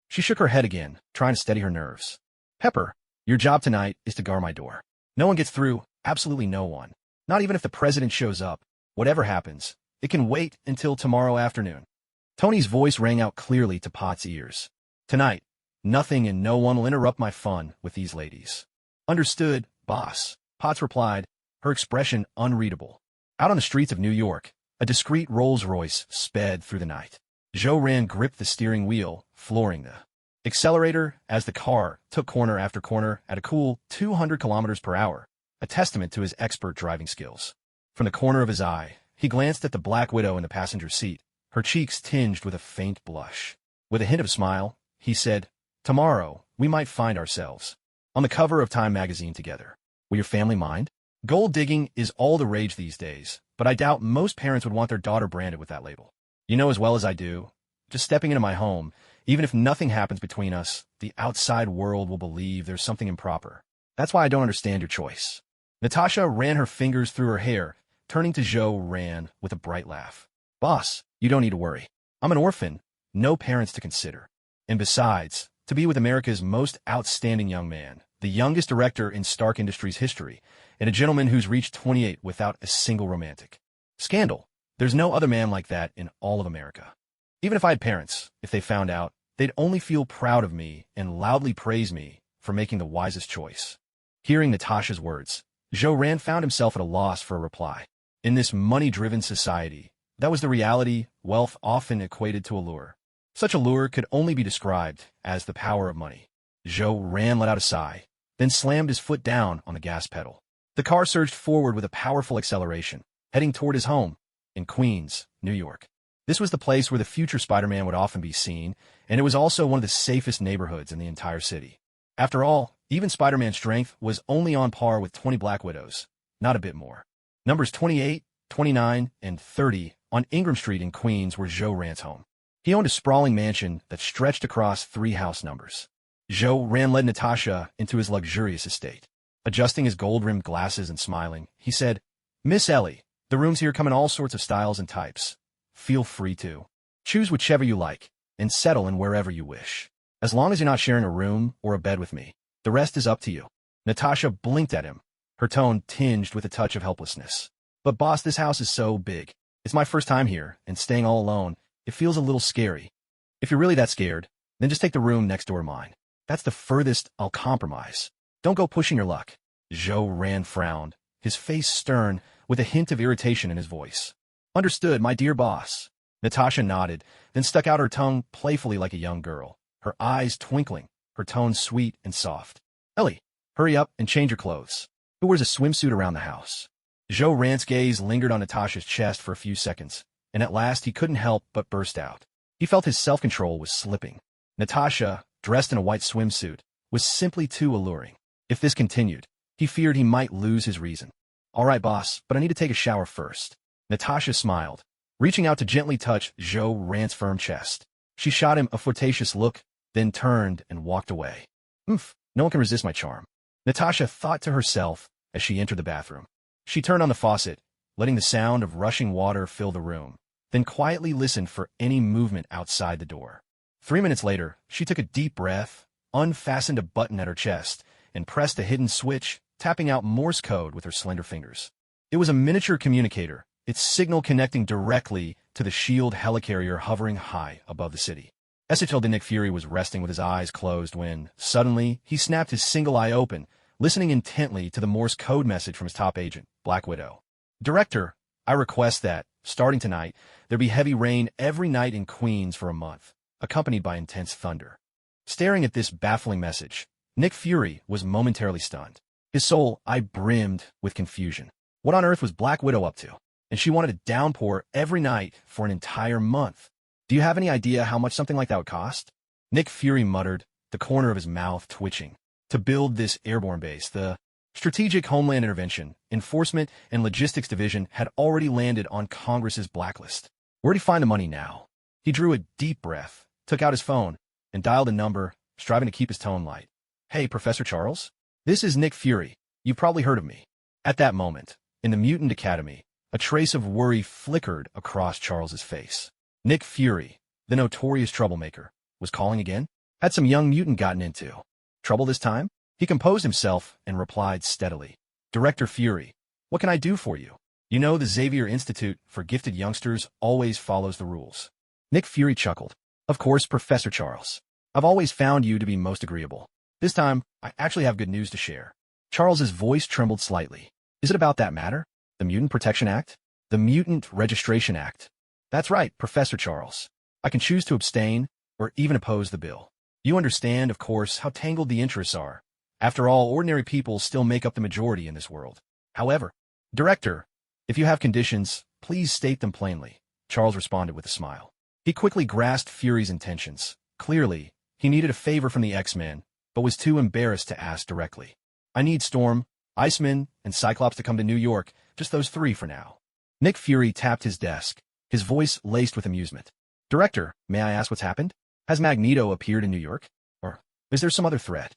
She shook her head again, trying to steady her nerves. "Pepper, your job tonight is to guard my door. No one gets through, absolutely no one. Not even if the president shows up. Whatever happens, it can wait until tomorrow afternoon." Tony's voice rang out clearly to Potts' ears. "Tonight, nothing and no one will interrupt my fun with these ladies." "Understood, boss," Potts replied, her expression unreadable. Out on the streets of New York, a discreet Rolls-Royce sped through the night. Zhou-Ran gripped the steering wheel, flooring the accelerator as the car took corner after corner at a cool 200 kilometers per hour, a testament to his expert driving skills. From the corner of his eye, he glanced at the Black Widow in the passenger seat, her cheeks tinged with a faint blush. With a hint of a smile, he said, "Tomorrow, we might find ourselves on the cover of Time magazine together. Will your family mind? Gold digging is all the rage these days, but I doubt most parents would want their daughter branded with that label. You know as well as I do, just stepping into my home, even if nothing happens between us, the outside world will believe there's something improper. That's why I don't understand your choice." Natasha ran her fingers through her hair, turning to Zhou-Ran with a bright laugh. "Boss, you don't need to worry. I'm an orphan, no parents to consider. And besides, to be with America's most outstanding young man, the youngest director in Stark Industries history, and a gentleman who's reached 28 without a single romantic scandal. There's no other man like that in all of America. Even if I had parents, if they found out, they'd only feel proud of me and loudly praise me for making the wisest choice." Hearing Natasha's words, Zhou-Ran found himself at a loss for a reply. In this money-driven society, that was the reality wealth often equated to allure. Such allure could only be described as the power of money. Zhou-Ran let out a sigh, then slammed his foot down on the gas pedal. The car surged forward with a powerful acceleration, heading toward his home in Queens, New York. This was the place where the future Spider-Man would often be seen, and it was also one of the safest neighborhoods in the entire city. After all, even Spider-Man's strength was only on par with 20 Black Widows, not a bit more. Numbers 28, 29, and 30 on Ingram Street in Queens were Zhou-Ran's home. He owned a sprawling mansion that stretched across 3 house numbers. Zhou-Ran led Natasha into his luxurious estate. Adjusting his gold-rimmed glasses and smiling, he said, "Miss Ellie, the rooms here come in all sorts of styles and types. Feel free to choose whichever you like and settle in wherever you wish. As long as you're not sharing a room or a bed with me, the rest is up to you." Natasha blinked at him, her tone tinged with a touch of helplessness. "But boss, this house is so big. It's my first time here, and staying all alone, it feels a little scary." "If you're really that scared, then just take the room next door to mine. That's the furthest I'll compromise. Don't go pushing your luck." Zhou-Ran frowned, his face stern, with a hint of irritation in his voice. Understood, my dear boss. Natasha nodded, then stuck out her tongue playfully like a young girl, her eyes twinkling, her tone sweet and soft. Ellie, hurry up and change your clothes. Who wears a swimsuit around the house? Joe Rant's gaze lingered on Natasha's chest for a few seconds, and at last he couldn't help but burst out. He felt his self-control was slipping. Natasha, dressed in a white swimsuit, was simply too alluring. If this continued, he feared he might lose his reason. All right, boss, but I need to take a shower first. Natasha smiled, reaching out to gently touch Joe Rant's firm chest. She shot him a flirtatious look, then turned and walked away. No one can resist my charm. Natasha thought to herself as she entered the bathroom. She turned on the faucet, letting the sound of rushing water fill the room, then quietly listened for any movement outside the door. 3 minutes later, she took a deep breath, unfastened a button at her chest, and pressed a hidden switch, tapping out Morse code with her slender fingers. It was a miniature communicator, its signal connecting directly to the S.H.I.E.L.D. helicarrier hovering high above the city. S.H.I.E.L.D. Nick Fury was resting with his eyes closed when, suddenly, he snapped his single eye open, listening intently to the Morse code message from his top agent, Black Widow. Director, I request that, starting tonight, there be heavy rain every night in Queens for a month, accompanied by intense thunder. Staring at this baffling message, Nick Fury was momentarily stunned. His soul brimmed with confusion. What on earth was Black Widow up to? And she wanted a downpour every night for an entire month. Do you have any idea how much something like that would cost? Nick Fury muttered, the corner of his mouth twitching. To build this airborne base, the Strategic Homeland Intervention, Enforcement, and Logistics Division had already landed on Congress's blacklist. Where'd he find the money now? He drew a deep breath, took out his phone, and dialed a number, striving to keep his tone light. Hey, Professor Charles? This is Nick Fury. You've probably heard of me. At that moment, in the Mutant Academy, a trace of worry flickered across Charles's face. Nick Fury, the notorious troublemaker, was calling again? Had some young mutant gotten into trouble this time? He composed himself and replied steadily. Director Fury, what can I do for you? You know the Xavier Institute for Gifted Youngsters always follows the rules. Nick Fury chuckled. Of course, Professor Charles. I've always found you to be most agreeable. This time, I actually have good news to share. Charles's voice trembled slightly. Is it about that matter? The Mutant Protection Act? The Mutant Registration Act? That's right, Professor Charles. I can choose to abstain or even oppose the bill. You understand, of course, how tangled the interests are. After all, ordinary people still make up the majority in this world. However, Director, if you have conditions, please state them plainly, Charles responded with a smile. He quickly grasped Fury's intentions. Clearly, he needed a favor from the X-Men, but was too embarrassed to ask directly. I need Storm, Iceman, and Cyclops to come to New York, just those three for now. Nick Fury tapped his desk, his voice laced with amusement. Director, may I ask what's happened? Has Magneto appeared in New York? Or is there some other threat?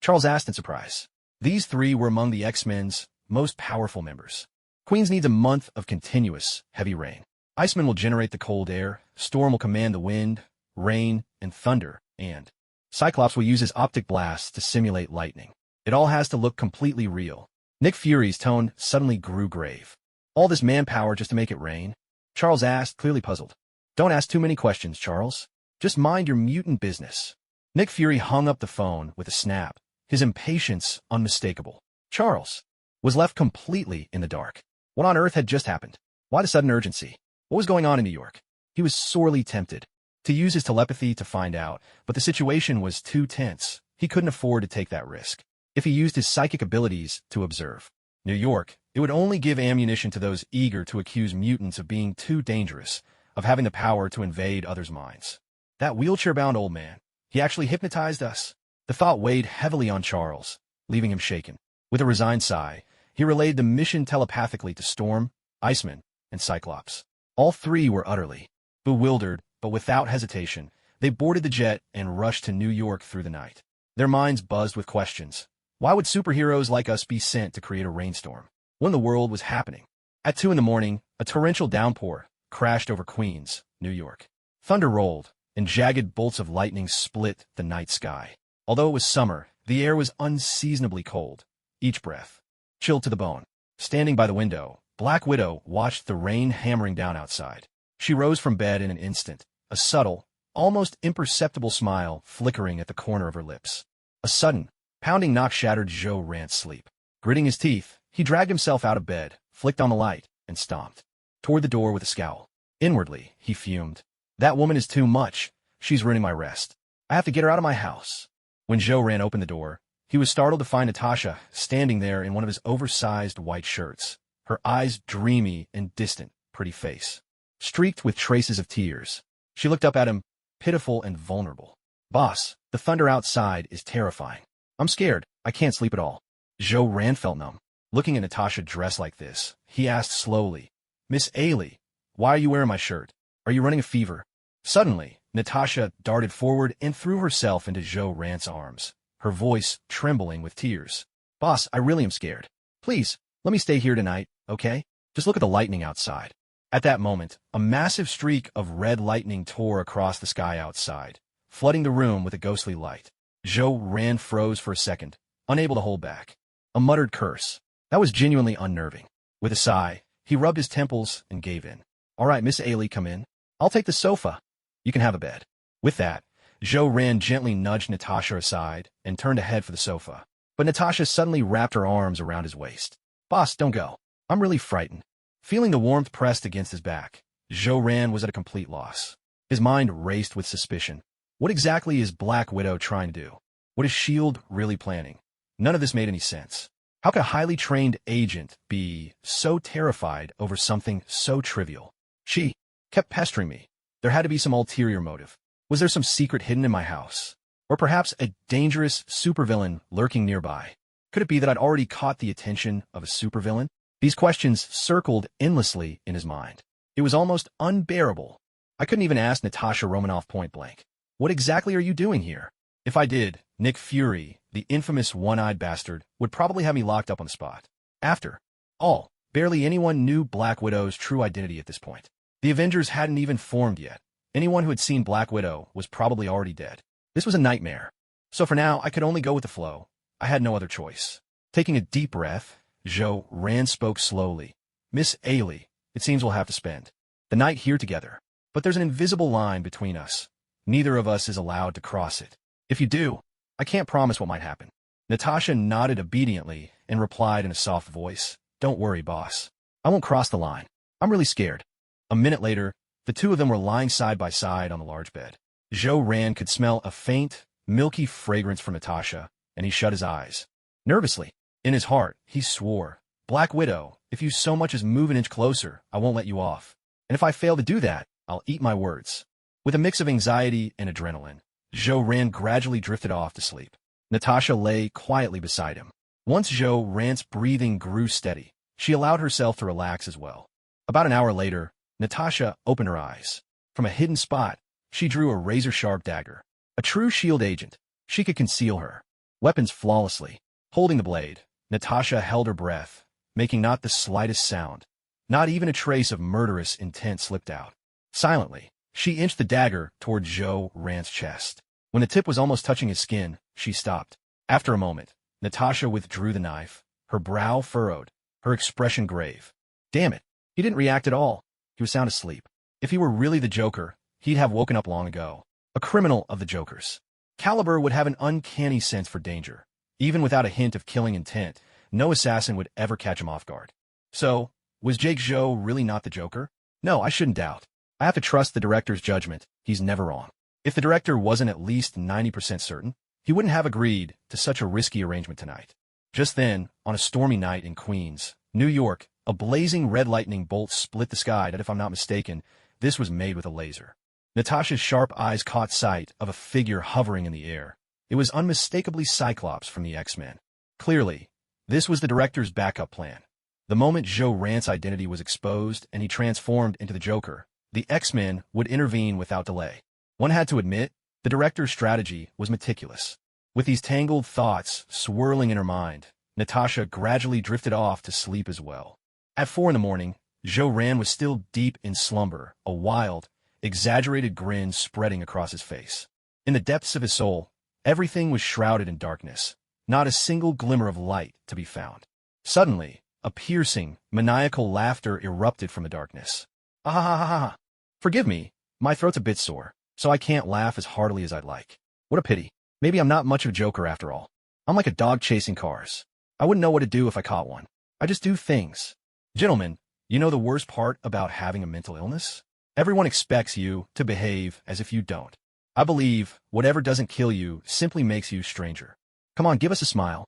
Charles asked in surprise. These three were among the X-Men's most powerful members. Queens needs a month of continuous, heavy rain. Iceman will generate the cold air, Storm will command the wind, rain, and thunder, and Cyclops will use his optic blasts to simulate lightning. It all has to look completely real. Nick Fury's tone suddenly grew grave. All this manpower just to make it rain? Charles asked, clearly puzzled. Don't ask too many questions, Charles. Just mind your mutant business. Nick Fury hung up the phone with a snap, his impatience unmistakable. Charles was left completely in the dark. What on earth had just happened? Why the sudden urgency? What was going on in New York? He was sorely tempted to use his telepathy to find out, but the situation was too tense. He couldn't afford to take that risk. If he used his psychic abilities to observe New York, it would only give ammunition to those eager to accuse mutants of being too dangerous, of having the power to invade others' minds. That wheelchair-bound old man, he actually hypnotized us. The thought weighed heavily on Charles, leaving him shaken. With a resigned sigh, he relayed the mission telepathically to Storm, Iceman, and Cyclops. All three were utterly bewildered, but without hesitation, they boarded the jet and rushed to New York through the night. Their minds buzzed with questions. Why would superheroes like us be sent to create a rainstorm when the world was happening? At 2 a.m, a torrential downpour crashed over Queens, New York. Thunder rolled, and jagged bolts of lightning split the night sky. Although it was summer, the air was unseasonably cold, each breath chilled to the bone. Standing by the window, Black Widow watched the rain hammering down outside. She rose from bed in an instant, a subtle, almost imperceptible smile flickering at the corner of her lips. A sudden, pounding knock shattered Joe Rant's sleep. Gritting his teeth, he dragged himself out of bed, flicked on the light, and stomped toward the door with a scowl. Inwardly, he fumed. That woman is too much. She's ruining my rest. I have to get her out of my house. When Zhou Ran opened the door, he was startled to find Natasha standing there in one of his oversized white shirts, her eyes dreamy and distant, pretty face streaked with traces of tears. She looked up at him, pitiful and vulnerable. Boss, the thunder outside is terrifying. I'm scared. I can't sleep at all. Zhou Ran felt numb. Looking at Natasha dressed like this, he asked slowly, Miss S.H.I.E.L.D, why are you wearing my shirt? Are you running a fever? Suddenly, Natasha darted forward and threw herself into Zhou Ran's arms, her voice trembling with tears. Boss, I really am scared. Please, let me stay here tonight, okay? Just look at the lightning outside. At that moment, a massive streak of red lightning tore across the sky outside, flooding the room with a ghostly light. Zhou Ran froze for a second, unable to hold back. A muttered curse. That was genuinely unnerving. With a sigh, he rubbed his temples and gave in. All right, Miss S.H.I.E.L.D, come in. I'll take the sofa. You can have a bed. With that, Zhou Ran gently nudged Natasha aside and turned to head for the sofa. But Natasha suddenly wrapped her arms around his waist. Boss, don't go. I'm really frightened. Feeling the warmth pressed against his back, Zhou Ran was at a complete loss. His mind raced with suspicion. What exactly is Black Widow trying to do? What is S.H.I.E.L.D really planning? None of this made any sense. How could a highly trained agent be so terrified over something so trivial? She kept pestering me. There had to be some ulterior motive. Was there some secret hidden in my house? Or perhaps a dangerous supervillain lurking nearby? Could it be that I'd already caught the attention of a supervillain? These questions circled endlessly in his mind. It was almost unbearable. I couldn't even ask Natasha Romanoff point blank. What exactly are you doing here? If I did, Nick Fury, the infamous one-eyed bastard, would probably have me locked up on the spot. After all, barely anyone knew Black Widow's true identity at this point. The Avengers hadn't even formed yet. Anyone who had seen Black Widow was probably already dead. This was a nightmare. So for now, I could only go with the flow. I had no other choice. Taking a deep breath, Zhou Ran spoke slowly. Miss S.H.I.E.L.D, it seems we'll have to spend the night here together. But there's an invisible line between us. Neither of us is allowed to cross it. If you do, I can't promise what might happen. Natasha nodded obediently and replied in a soft voice, Don't worry, boss. I won't cross the line. I'm really scared. A minute later, the two of them were lying side by side on the large bed. Zhou Ran could smell a faint, milky fragrance from Natasha, and he shut his eyes. Nervously, in his heart, he swore, Black Widow, if you so much as move an inch closer, I won't let you off. And if I fail to do that, I'll eat my words. With a mix of anxiety and adrenaline, Zhou Ran gradually drifted off to sleep. Natasha lay quietly beside him. Once Zhou Ran's breathing grew steady, she allowed herself to relax as well. About an hour later, Natasha opened her eyes. From a hidden spot, she drew a razor-sharp dagger. A true S.H.I.E.L.D agent, she could conceal her weapons flawlessly. Holding the blade, Natasha held her breath, making not the slightest sound. Not even a trace of murderous intent slipped out. Silently, she inched the dagger toward Zhou Ran's chest. When the tip was almost touching his skin, she stopped. After a moment, Natasha withdrew the knife, her brow furrowed, her expression grave. Damn it, he didn't react at all. He was sound asleep. If he were really the Joker, he'd have woken up long ago. A criminal of the Jokers. Caliber would have an uncanny sense for danger. Even without a hint of killing intent, no assassin would ever catch him off guard. So, was Jake Zhou really not the Joker? No, I shouldn't doubt. I have to trust the director's judgment. He's never wrong. If the director wasn't at least 90% certain, he wouldn't have agreed to such a risky arrangement tonight. Just then, on a stormy night in Queens, New York, a blazing red lightning bolt split the sky that, if I'm not mistaken, this was made with a laser. Natasha's sharp eyes caught sight of a figure hovering in the air. It was unmistakably Cyclops from the X-Men. Clearly, this was the director's backup plan. The moment Zhou Ran's identity was exposed and he transformed into the Joker, the X-Men would intervene without delay. One had to admit, the director's strategy was meticulous. With these tangled thoughts swirling in her mind, Natasha gradually drifted off to sleep as well. At 4 a.m, Zhou Ran was still deep in slumber, a wild, exaggerated grin spreading across his face. In the depths of his soul, everything was shrouded in darkness, not a single glimmer of light to be found. Suddenly, a piercing, maniacal laughter erupted from the darkness. Ah ha ha ha ha. Forgive me, my throat's a bit sore, so I can't laugh as heartily as I'd like. What a pity. Maybe I'm not much of a joker after all. I'm like a dog chasing cars. I wouldn't know what to do if I caught one. I just do things. Gentlemen, You know the worst part about having a mental illness? Everyone expects you to behave as if you don't. I believe whatever doesn't kill you simply makes you stranger. Come on, give us a smile.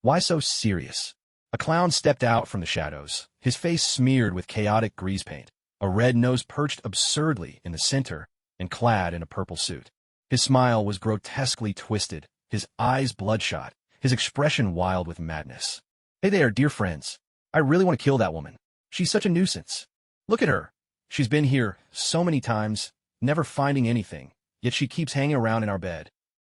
Why so serious? A clown stepped out from the shadows, his face smeared with chaotic grease paint, a red nose perched absurdly in the center and clad in a purple suit. His smile was grotesquely twisted, his eyes bloodshot, his expression wild with madness. Hey there, dear friends. I really want to kill that woman. She's such a nuisance. Look at her. She's been here so many times, never finding anything, yet she keeps hanging around in our bed.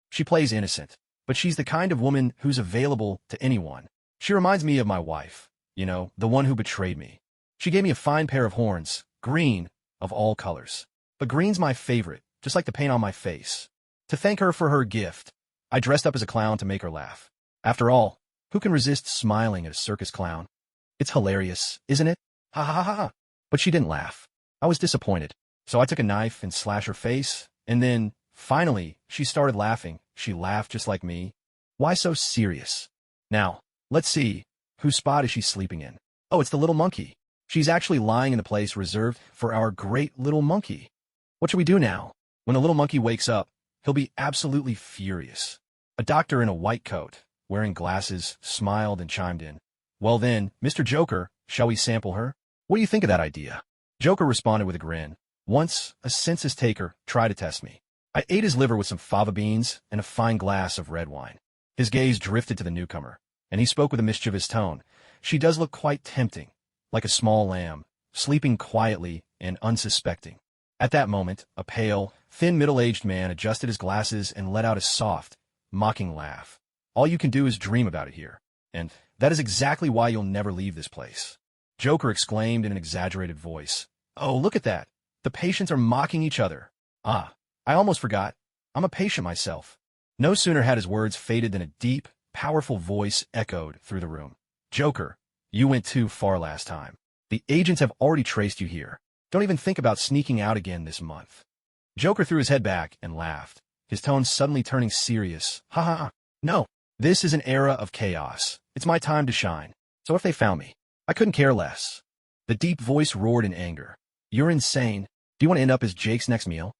She plays innocent, but she's the kind of woman who's available to anyone. She reminds me of my wife, you know, the one who betrayed me. She gave me a fine pair of horns, green, of all colors. But green's my favorite, just like the paint on my face. To thank her for her gift, I dressed up as a clown to make her laugh. After all, who can resist smiling at a circus clown? It's hilarious, isn't it? Ha ha ha ha. But she didn't laugh. I was disappointed. So I took a knife and slashed her face, and then, finally, she started laughing. She laughed just like me. Why so serious? Now, let's see. Whose spot is she sleeping in? Oh, it's the little monkey. She's actually lying in the place reserved for our great little monkey. What should we do now? When the little monkey wakes up, he'll be absolutely furious. A doctor in a white coat, wearing glasses, smiled and chimed in. Well then, Mr. Joker, shall we sample her? What do you think of that idea? Joker responded with a grin. Once, a census taker tried to test me. I ate his liver with some fava beans and a fine glass of red wine. His gaze drifted to the newcomer, and he spoke with a mischievous tone. She does look quite tempting, like a small lamb, sleeping quietly and unsuspecting. At that moment, a pale, thin middle-aged man adjusted his glasses and let out a soft, mocking laugh. All you can do is dream about it here, and that is exactly why you'll never leave this place. Joker exclaimed in an exaggerated voice. Oh, look at that. The patients are mocking each other. Ah, I almost forgot. I'm a patient myself. No sooner had his words faded than a deep, powerful voice echoed through the room. Joker, you went too far last time. The agents have already traced you here. Don't even think about sneaking out again this month. Joker threw his head back and laughed, his tone suddenly turning serious. Ha ha ha. No, this is an era of chaos. It's my time to shine. So if they found me, I couldn't care less. The deep voice roared in anger. You're insane. Do you want to end up as Jake's next meal?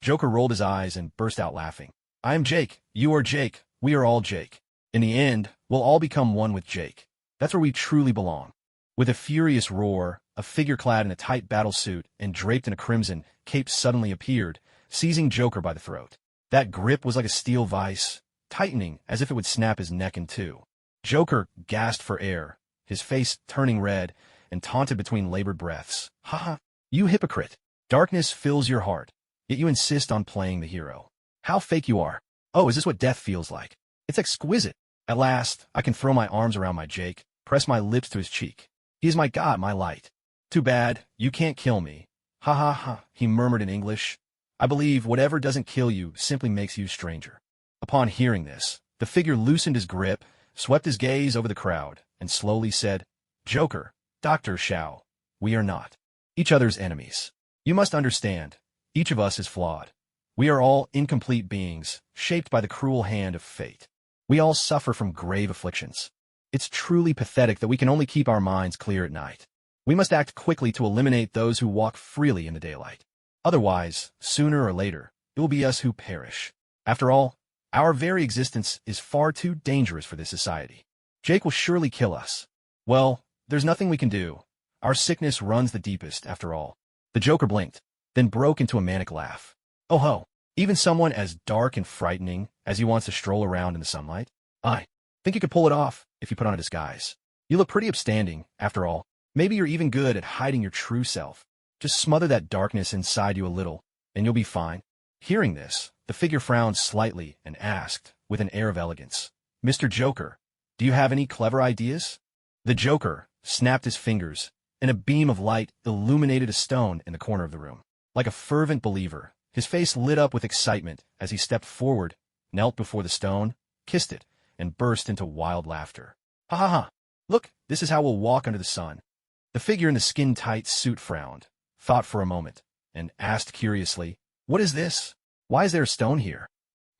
Joker rolled his eyes and burst out laughing. I am Jake. You are Jake. We are all Jake. In the end, we'll all become one with Jake. That's where we truly belong. With a furious roar, a figure clad in a tight battle suit and draped in a crimson cape suddenly appeared, seizing Joker by the throat. That grip was like a steel vice, tightening as if it would snap his neck in two. Joker gasped for air, his face turning red, and taunted between labored breaths. Ha ha, you hypocrite. Darkness fills your heart, yet you insist on playing the hero. How fake you are. Oh, is this what death feels like? It's exquisite. At last, I can throw my arms around my Jake, press my lips to his cheek. He is my god, my light. Too bad, you can't kill me. Ha ha ha, he murmured in English. I believe whatever doesn't kill you simply makes you stranger. Upon hearing this, the figure loosened his grip, swept his gaze over the crowd, and slowly said, Joker, Dr. S.H.I.E.L.D, we are not each other's enemies. You must understand, each of us is flawed. We are all incomplete beings, shaped by the cruel hand of fate. We all suffer from grave afflictions. It's truly pathetic that we can only keep our minds clear at night. We must act quickly to eliminate those who walk freely in the daylight. Otherwise, sooner or later, it will be us who perish. After all, our very existence is far too dangerous for this society. Jake will surely kill us. Well, there's nothing we can do. Our sickness runs the deepest, after all. The Joker blinked, then broke into a manic laugh. Oh ho, even someone as dark and frightening as he wants to stroll around in the sunlight? I think you could pull it off if you put on a disguise. You look pretty upstanding, after all. Maybe you're even good at hiding your true self. Just smother that darkness inside you a little, and you'll be fine. Hearing this, the figure frowned slightly and asked, with an air of elegance, Mr. Joker, do you have any clever ideas? The Joker snapped his fingers, and a beam of light illuminated a stone in the corner of the room. Like a fervent believer, his face lit up with excitement as he stepped forward, knelt before the stone, kissed it, and burst into wild laughter. Ha ha ha! Look, this is how we'll walk under the sun. The figure in the skin-tight suit frowned, thought for a moment, and asked curiously, What is this? Why is there a stone here?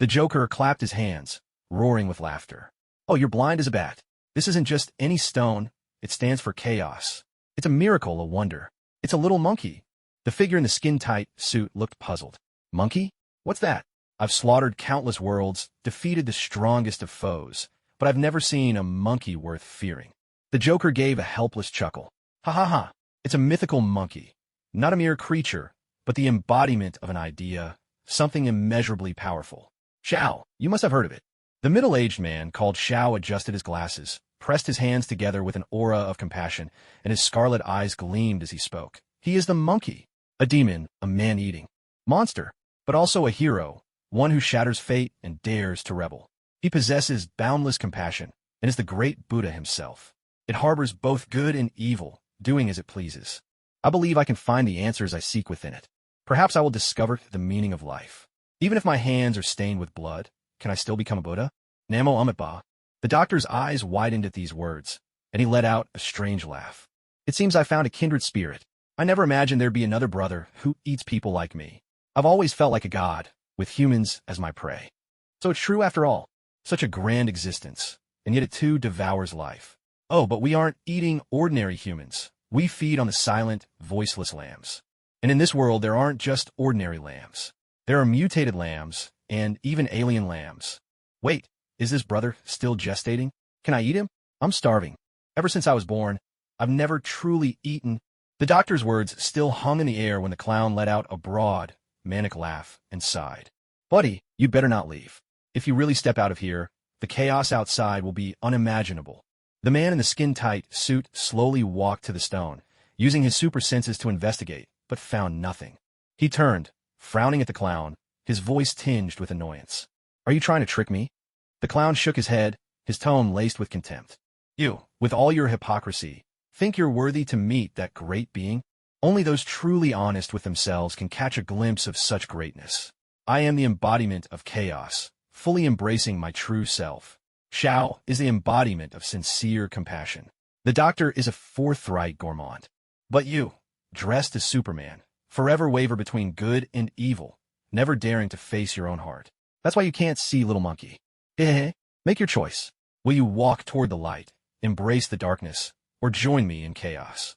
The Joker clapped his hands, roaring with laughter. Oh, you're blind as a bat. This isn't just any stone. It stands for chaos. It's a miracle, a wonder. It's a little monkey. The figure in the skin-tight suit looked puzzled. Monkey? What's that? I've slaughtered countless worlds, defeated the strongest of foes, but I've never seen a monkey worth fearing. The Joker gave a helpless chuckle. Ha ha ha. It's a mythical monkey. Not a mere creature, but the embodiment of an idea, something immeasurably powerful. S.H.I.E.L.D, you must have heard of it. The middle-aged man called S.H.I.E.L.D adjusted his glasses, pressed his hands together with an aura of compassion, and his scarlet eyes gleamed as he spoke. He is the monkey, a demon, a man-eating monster, but also a hero, one who shatters fate and dares to rebel. He possesses boundless compassion and is the great Buddha himself. It harbors both good and evil, doing as it pleases. I believe I can find the answers I seek within it. Perhaps I will discover the meaning of life. Even if my hands are stained with blood, can I still become a Buddha? Manhwarerecap. The doctor's eyes widened at these words, and he let out a strange laugh. It seems I found a kindred spirit. I never imagined there'd be another brother who eats people like me. I've always felt like a god, with humans as my prey. So it's true after all. Such a grand existence, and yet it too devours life. Oh, but we aren't eating ordinary humans. We feed on the silent, voiceless lambs. And in this world, there aren't just ordinary lambs. There are mutated lambs, and even alien lambs. Wait, is this brother still gestating? Can I eat him? I'm starving. Ever since I was born, I've never truly eaten. The doctor's words still hung in the air when the clown let out a broad, manic laugh and sighed. Buddy, you'd better not leave. If you really step out of here, the chaos outside will be unimaginable. The man in the skin-tight suit slowly walked to the stone, using his super senses to investigate, but found nothing. He turned, frowning at the clown, his voice tinged with annoyance. Are you trying to trick me? The clown shook his head, his tone laced with contempt. You, with all your hypocrisy, think you're worthy to meet that great being? Only those truly honest with themselves can catch a glimpse of such greatness. I am the embodiment of chaos, fully embracing my true self. S.H.I.E.L.D is the embodiment of sincere compassion. The doctor is a forthright gourmand. But you, dressed as Superman, forever waver between good and evil, never daring to face your own heart. That's why you can't see, little monkey. Make your choice. Will you walk toward the light, embrace the darkness, or join me in chaos?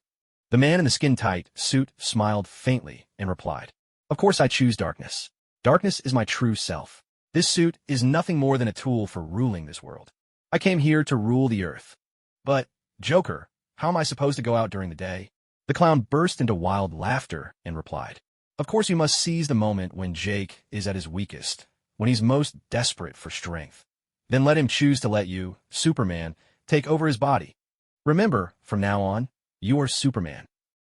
The man in the skin-tight suit smiled faintly and replied, Of course I choose darkness. Darkness is my true self. This suit is nothing more than a tool for ruling this world. I came here to rule the earth. But, Joker, how am I supposed to go out during the day? The clown burst into wild laughter and replied, Of course you must seize the moment when Jake is at his weakest, when he's most desperate for strength. Then let him choose to let you, Superman, take over his body. Remember, from now on, you are Superman.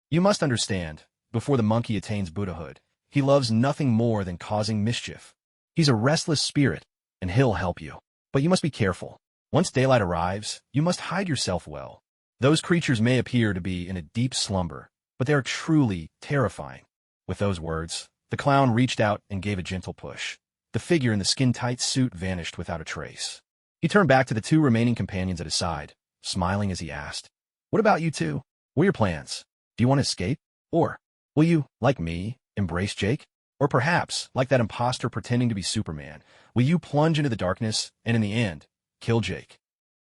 You must understand, before the monkey attains Buddhahood, he loves nothing more than causing mischief. He's a restless spirit, and he'll help you. But you must be careful. Once daylight arrives, you must hide yourself well. Those creatures may appear to be in a deep slumber, but they are truly terrifying. With those words, the clown reached out and gave a gentle push. The figure in the skin-tight suit vanished without a trace. He turned back to the two remaining companions at his side, smiling as he asked, What about you two? What are your plans? Do you want to escape? Or will you, like me, embrace Jake? Or perhaps, like that imposter pretending to be Superman, will you plunge into the darkness and in the end, kill Jake?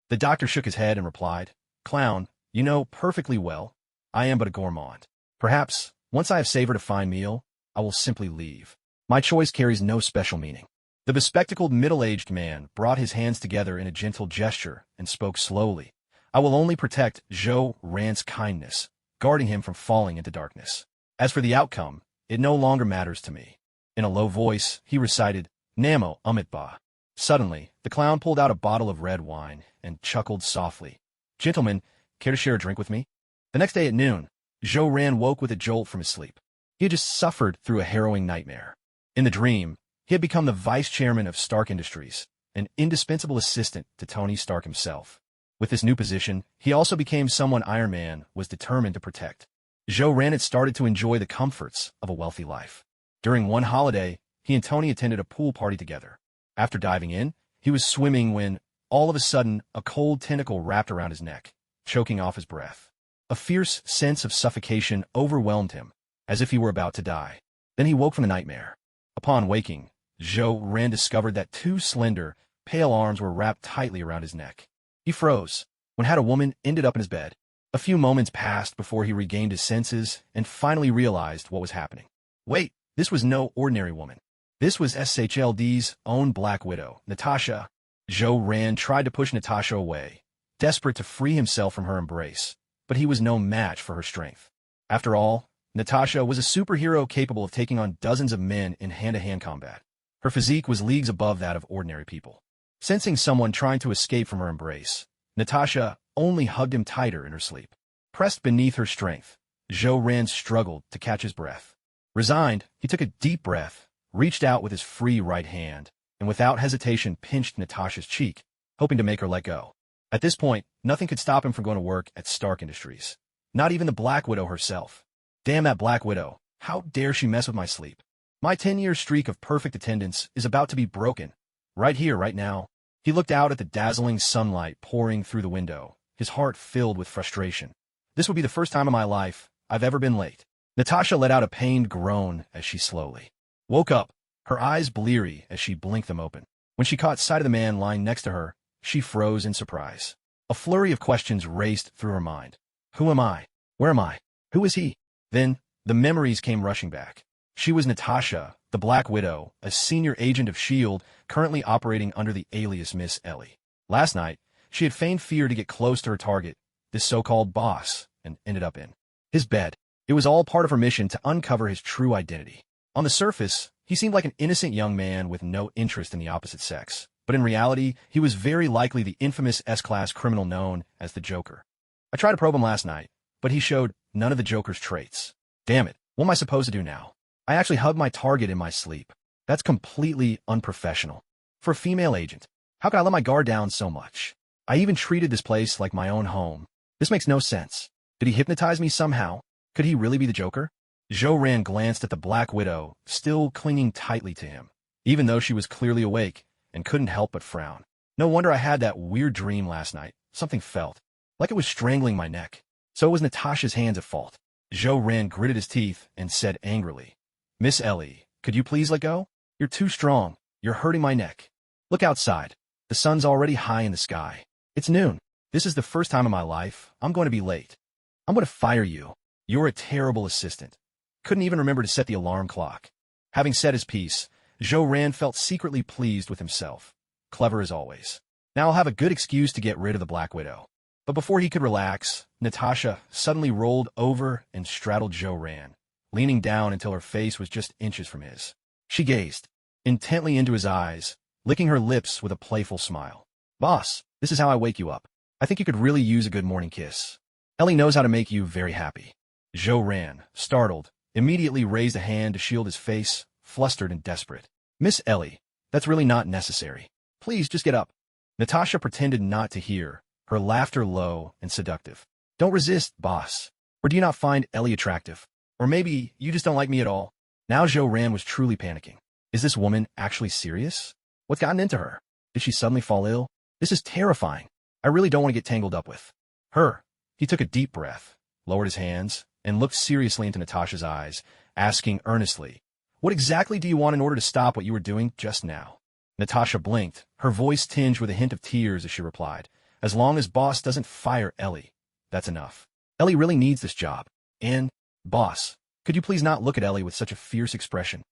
The doctor shook his head and replied, Clown, you know perfectly well, I am but a gourmand. Perhaps, once I have savored a fine meal, I will simply leave. My choice carries no special meaning. The bespectacled middle-aged man brought his hands together in a gentle gesture and spoke slowly. I will only protect Zhou Ran's kindness, guarding him from falling into darkness. As for the outcome, it no longer matters to me. In a low voice, he recited, Namo Amitba. Suddenly, the clown pulled out a bottle of red wine and chuckled softly. Gentlemen, care to share a drink with me? The next day at noon, Zhou Ran woke with a jolt from his sleep. He had just suffered through a harrowing nightmare. In the dream, he had become the vice chairman of Stark Industries, an indispensable assistant to Tony Stark himself. With this new position, he also became someone Iron Man was determined to protect. Zhou Ran had started to enjoy the comforts of a wealthy life. During one holiday, he and Tony attended a pool party together. After diving in, he was swimming when, all of a sudden, a cold tentacle wrapped around his neck, choking off his breath. A fierce sense of suffocation overwhelmed him, as if he were about to die. Then he woke from the nightmare. Upon waking, Zhou Ran discovered that two slender, pale arms were wrapped tightly around his neck. He froze. When had a woman ended up in his bed? A few moments passed before he regained his senses and finally realized what was happening. Wait, this was no ordinary woman. This was S.H.I.E.L.D's own Black Widow, Natasha. Zhou-Ran tried to push Natasha away, desperate to free himself from her embrace, but he was no match for her strength. After all, Natasha was a superhero capable of taking on dozens of men in hand-to-hand combat. Her physique was leagues above that of ordinary people. Sensing someone trying to escape from her embrace, Natasha only hugged him tighter in her sleep. Pressed beneath her strength, Zhou-Ran struggled to catch his breath. Resigned, he took a deep breath, reached out with his free right hand, and without hesitation pinched Natasha's cheek, hoping to make her let go. At this point, nothing could stop him from going to work at Stark Industries. Not even the Black Widow herself. Damn that Black Widow. How dare she mess with my sleep? My 10-year streak of perfect attendance is about to be broken. Right here, right now. He looked out at the dazzling sunlight pouring through the window, his heart filled with frustration. This would be the first time in my life I've ever been late. Natasha let out a pained groan as she slowly woke up, her eyes bleary as she blinked them open. When she caught sight of the man lying next to her, she froze in surprise. A flurry of questions raced through her mind. Who am I? Where am I? Who is he? Then, the memories came rushing back. She was Natasha, the Black Widow, a senior agent of S.H.I.E.L.D., currently operating under the alias Miss Ellie. Last night, she had feigned fear to get close to her target, this so-called boss, and ended up in his bed. It was all part of her mission to uncover his true identity. On the surface, he seemed like an innocent young man with no interest in the opposite sex. But in reality, he was very likely the infamous S-class criminal known as the Joker. I tried to probe him last night, but he showed none of the Joker's traits. Damn it, what am I supposed to do now? I actually hugged my target in my sleep. That's completely unprofessional. For a female agent, how could I let my guard down so much? I even treated this place like my own home. This makes no sense. Did he hypnotize me somehow? Could he really be the Joker? Zhou-Ran glanced at the Black Widow, still clinging tightly to him, even though she was clearly awake and couldn't help but frown. No wonder I had that weird dream last night. Something felt like it was strangling my neck. So it was Natasha's hands at fault. Zhou-Ran gritted his teeth and said angrily, Miss Ellie, could you please let go? You're too strong. You're hurting my neck. Look outside. The sun's already high in the sky. It's noon. This is the first time in my life I'm going to be late. I'm going to fire you. You're a terrible assistant. Couldn't even remember to set the alarm clock. Having said his piece, Zhou-Ran felt secretly pleased with himself. Clever as always. Now I'll have a good excuse to get rid of the Black Widow. But before he could relax, Natasha suddenly rolled over and straddled Zhou-Ran, leaning down until her face was just inches from his. She gazed intently into his eyes, licking her lips with a playful smile. Boss, this is how I wake you up. I think you could really use a good morning kiss. Ellie knows how to make you very happy. Zhou-Ran, startled, immediately raised a hand to shield his face, flustered and desperate. Miss Ellie, that's really not necessary. Please just get up. Natasha pretended not to hear, her laughter low and seductive. Don't resist, boss. Or do you not find Ellie attractive? Or maybe you just don't like me at all. Now Zhou-Ran was truly panicking. Is this woman actually serious? What's gotten into her? Did she suddenly fall ill? This is terrifying. I really don't want to get tangled up with her. He took a deep breath, lowered his hands, and looked seriously into Natasha's eyes, asking earnestly, What exactly do you want in order to stop what you were doing just now? Natasha blinked, her voice tinged with a hint of tears as she replied, As long as boss doesn't fire Ellie, that's enough. Ellie really needs this job. And, boss, could you please not look at Ellie with such a fierce expression?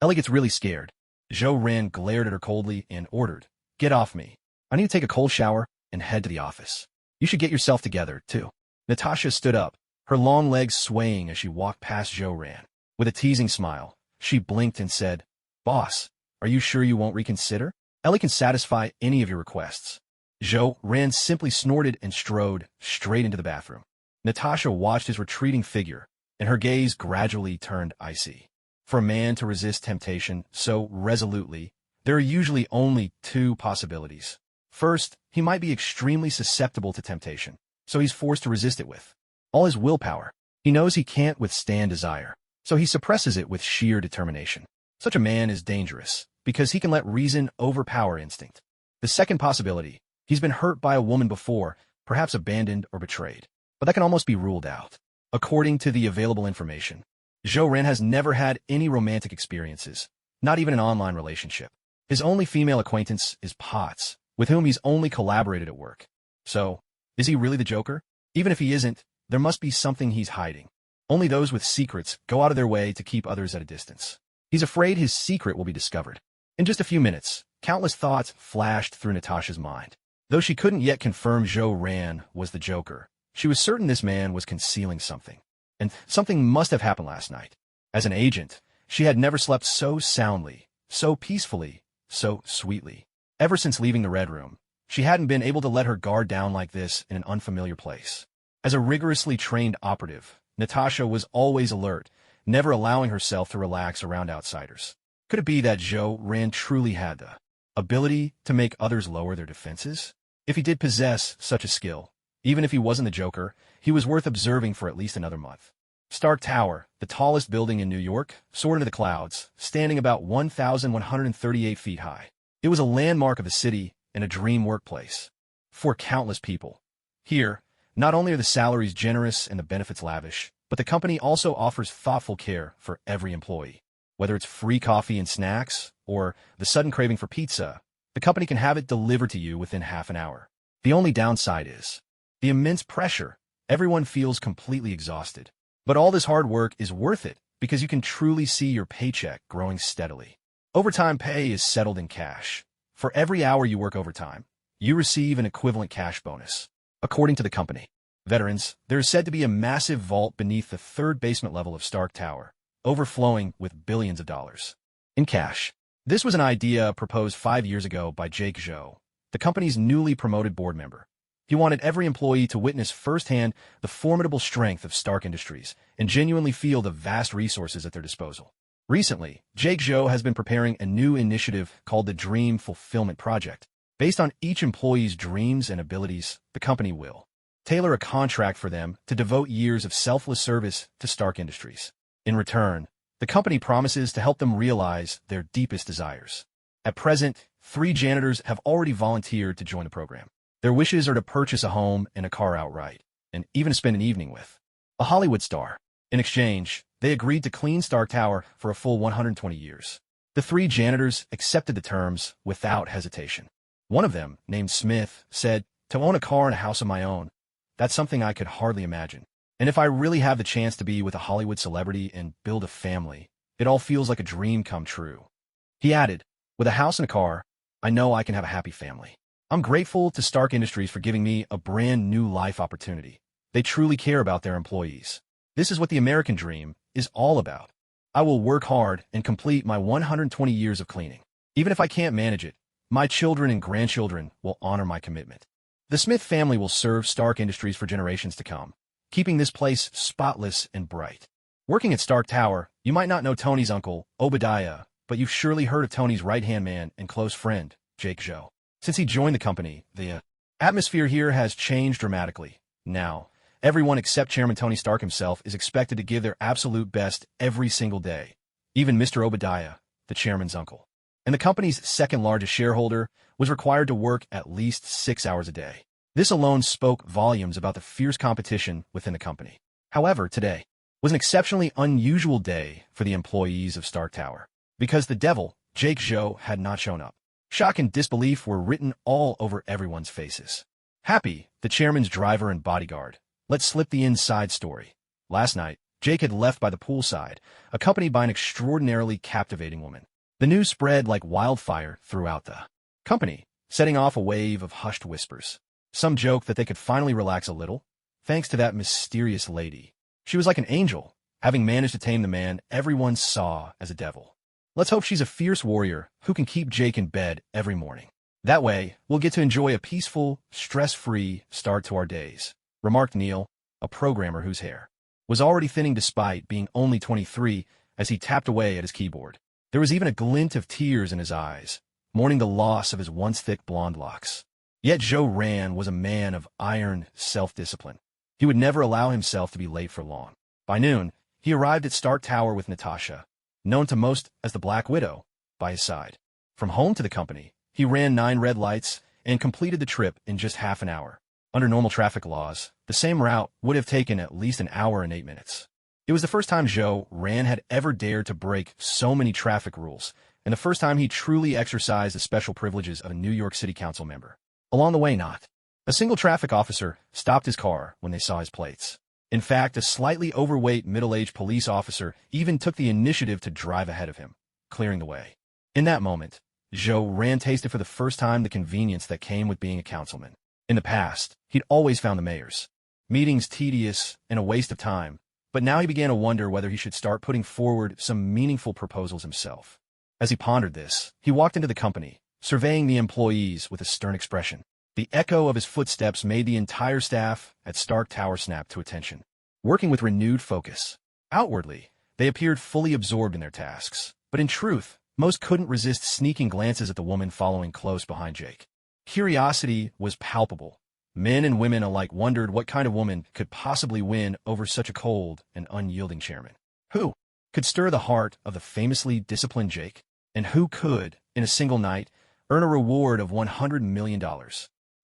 Ellie gets really scared. Zhou-Ran glared at her coldly and ordered, Get off me. I need to take a cold shower and head to the office. You should get yourself together, too. Natasha stood up, her long legs swaying as she walked past Zhou-Ran. With a teasing smile, she blinked and said, Boss, are you sure you won't reconsider? Ellie can satisfy any of your requests. Zhou-Ran simply snorted and strode straight into the bathroom. Natasha watched his retreating figure, and her gaze gradually turned icy. For a man to resist temptation so resolutely, there are usually only two possibilities. First, he might be extremely susceptible to temptation, so he's forced to resist it with all his willpower. He knows he can't withstand desire, so he suppresses it with sheer determination. Such a man is dangerous, because he can let reason overpower instinct. The second possibility, he's been hurt by a woman before, perhaps abandoned or betrayed. But that can almost be ruled out. According to the available information, Zhou-Ran has never had any romantic experiences, not even an online relationship. His only female acquaintance is Potts, with whom he's only collaborated at work. So, is he really the Joker? Even if he isn't, there must be something he's hiding. Only those with secrets go out of their way to keep others at a distance. He's afraid his secret will be discovered. In just a few minutes, countless thoughts flashed through Natasha's mind. Though she couldn't yet confirm Zhou Ran was the Joker, she was certain this man was concealing something. And something must have happened last night. As an agent, she had never slept so soundly, so peacefully, so sweetly. Ever since leaving the Red Room, she hadn't been able to let her guard down like this in an unfamiliar place. As a rigorously trained operative, Natasha was always alert, never allowing herself to relax around outsiders. Could it be that Zhou Ran truly had the ability to make others lower their defenses? If he did possess such a skill, even if he wasn't the Joker, he was worth observing for at least another month. Stark Tower, the tallest building in New York, soared into the clouds, standing about 1,138 feet high. It was a landmark of the city and a dream workplace for countless people. Here, not only are the salaries generous and the benefits lavish, but the company also offers thoughtful care for every employee. Whether it's free coffee and snacks, or the sudden craving for pizza, the company can have it delivered to you within half an hour. The only downside is the immense pressure. Everyone feels completely exhausted. But all this hard work is worth it because you can truly see your paycheck growing steadily. Overtime pay is settled in cash. For every hour you work overtime, you receive an equivalent cash bonus. According to the company veterans, there is said to be a massive vault beneath the third basement level of Stark Tower, overflowing with billions of dollars in cash. This was an idea proposed 5 years ago by Jake Zhou, the company's newly promoted board member. He wanted every employee to witness firsthand the formidable strength of Stark Industries and genuinely feel the vast resources at their disposal. Recently, Jake Zhou has been preparing a new initiative called the Dream Fulfillment Project. Based on each employee's dreams and abilities, the company will tailor a contract for them to devote years of selfless service to Stark Industries. In return, the company promises to help them realize their deepest desires. At present, 3 janitors have already volunteered to join the program. Their wishes are to purchase a home and a car outright, and even spend an evening with a Hollywood star. In exchange, they agreed to clean Stark Tower for a full 120 years. The 3 janitors accepted the terms without hesitation. One of them, named Smith, said, "To own a car and a house of my own, that's something I could hardly imagine. And if I really have the chance to be with a Hollywood celebrity and build a family, it all feels like a dream come true." He added, "With a house and a car, I know I can have a happy family. I'm grateful to Stark Industries for giving me a brand new life opportunity. They truly care about their employees. This is what the American dream is all about. I will work hard and complete my 120 years of cleaning. Even if I can't manage it, my children and grandchildren will honor my commitment." The Smith family will serve Stark Industries for generations to come, keeping this place spotless and bright. Working at Stark Tower, you might not know Tony's uncle, Obadiah, but you've surely heard of Tony's right-hand man and close friend, Jake Zhou. Since he joined the company, the atmosphere here has changed dramatically. Now, everyone except Chairman Tony Stark himself is expected to give their absolute best every single day. Even Mr. Obadiah, the chairman's uncle, and the company's second-largest shareholder, was required to work at least 6 hours a day. This alone spoke volumes about the fierce competition within the company. However, today was an exceptionally unusual day for the employees of Stark Tower, because the devil, Jake Zhou, had not shown up. Shock and disbelief were written all over everyone's faces. Happy, the chairman's driver and bodyguard. Let's slip the inside story. Last night, Jake had left by the poolside, accompanied by an extraordinarily captivating woman. The news spread like wildfire throughout the company, setting off a wave of hushed whispers. Some joked that they could finally relax a little, thanks to that mysterious lady. She was like an angel, having managed to tame the man everyone saw as a devil. Let's hope she's a fierce warrior who can keep Jake in bed every morning. That way, we'll get to enjoy a peaceful, stress-free start to our days, remarked Neil, a programmer whose hair was already thinning despite being only 23 as he tapped away at his keyboard. There was even a glint of tears in his eyes, mourning the loss of his once thick blonde locks. Yet Zhou Ran was a man of iron self-discipline. He would never allow himself to be late for long. By noon, he arrived at Stark Tower with Natasha, known to most as the Black Widow, by his side. From home to the company, he ran 9 red lights and completed the trip in just half an hour. Under normal traffic laws, the same route would have taken at least an hour and 8 minutes. It was the first time Zhou Ran had ever dared to break so many traffic rules, and the first time he truly exercised the special privileges of a New York City Council member. Along the way, not A single traffic officer stopped his car when they saw his plates. In fact, a slightly overweight middle-aged police officer even took the initiative to drive ahead of him, clearing the way. In that moment, S.H.I.E.L.D tasted for the first time the convenience that came with being a councilman. In the past, he'd always found the mayor's meetings tedious and a waste of time, but now he began to wonder whether he should start putting forward some meaningful proposals himself. As he pondered this, he walked into the company, surveying the employees with a stern expression. The echo of his footsteps made the entire staff at Stark Tower snap to attention, working with renewed focus. Outwardly, they appeared fully absorbed in their tasks, but in truth, most couldn't resist sneaking glances at the woman following close behind Jake. Curiosity was palpable. Men and women alike wondered what kind of woman could possibly win over such a cold and unyielding chairman. Who could stir the heart of the famously disciplined Jake? And who could, in a single night, earn a reward of $100 million?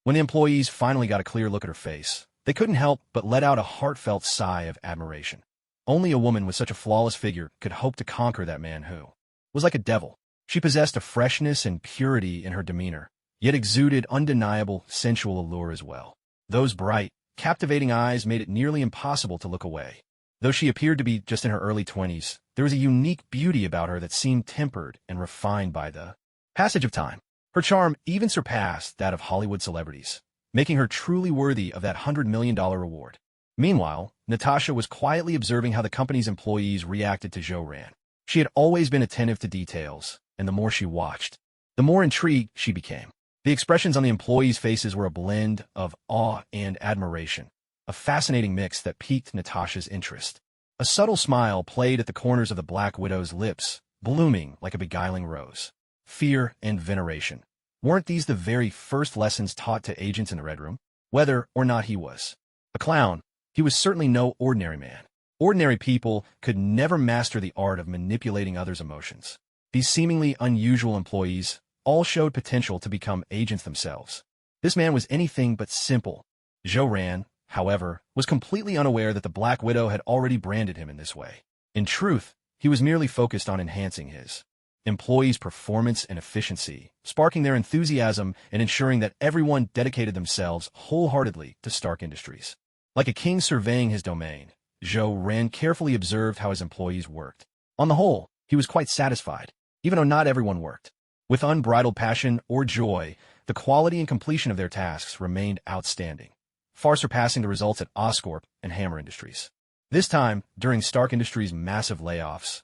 When the employees finally got a clear look at her face, they couldn't help but let out a heartfelt sigh of admiration. Only a woman with such a flawless figure could hope to conquer that man who was like a devil. She possessed a freshness and purity in her demeanor, yet exuded undeniable sensual allure as well. Those bright, captivating eyes made it nearly impossible to look away. Though she appeared to be just in her early 20s, there was a unique beauty about her that seemed tempered and refined by the passage of time. Her charm even surpassed that of Hollywood celebrities, making her truly worthy of that $100 million reward. Meanwhile, Natasha was quietly observing how the company's employees reacted to S.H.I.E.L.D. She had always been attentive to details, and the more she watched, the more intrigued she became. The expressions on the employees' faces were a blend of awe and admiration, a fascinating mix that piqued Natasha's interest. A subtle smile played at the corners of the Black Widow's lips, blooming like a beguiling rose. Fear and veneration. Weren't these the very first lessons taught to agents in the Red Room? Whether or not he was a clown, he was certainly no ordinary man. Ordinary people could never master the art of manipulating others' emotions. These seemingly unusual employees all showed potential to become agents themselves. This man was anything but simple. S.H.I.E.L.D, however, was completely unaware that the Black Widow had already branded him in this way. In truth, he was merely focused on enhancing his employees' performance and efficiency, sparking their enthusiasm and ensuring that everyone dedicated themselves wholeheartedly to Stark Industries. Like a king surveying his domain, S.H.I.E.L.D carefully observed how his employees worked. On the whole, he was quite satisfied, even though not everyone worked with unbridled passion or joy. The quality and completion of their tasks remained outstanding, far surpassing the results at Oscorp and Hammer Industries. This time, during Stark Industries' massive layoffs,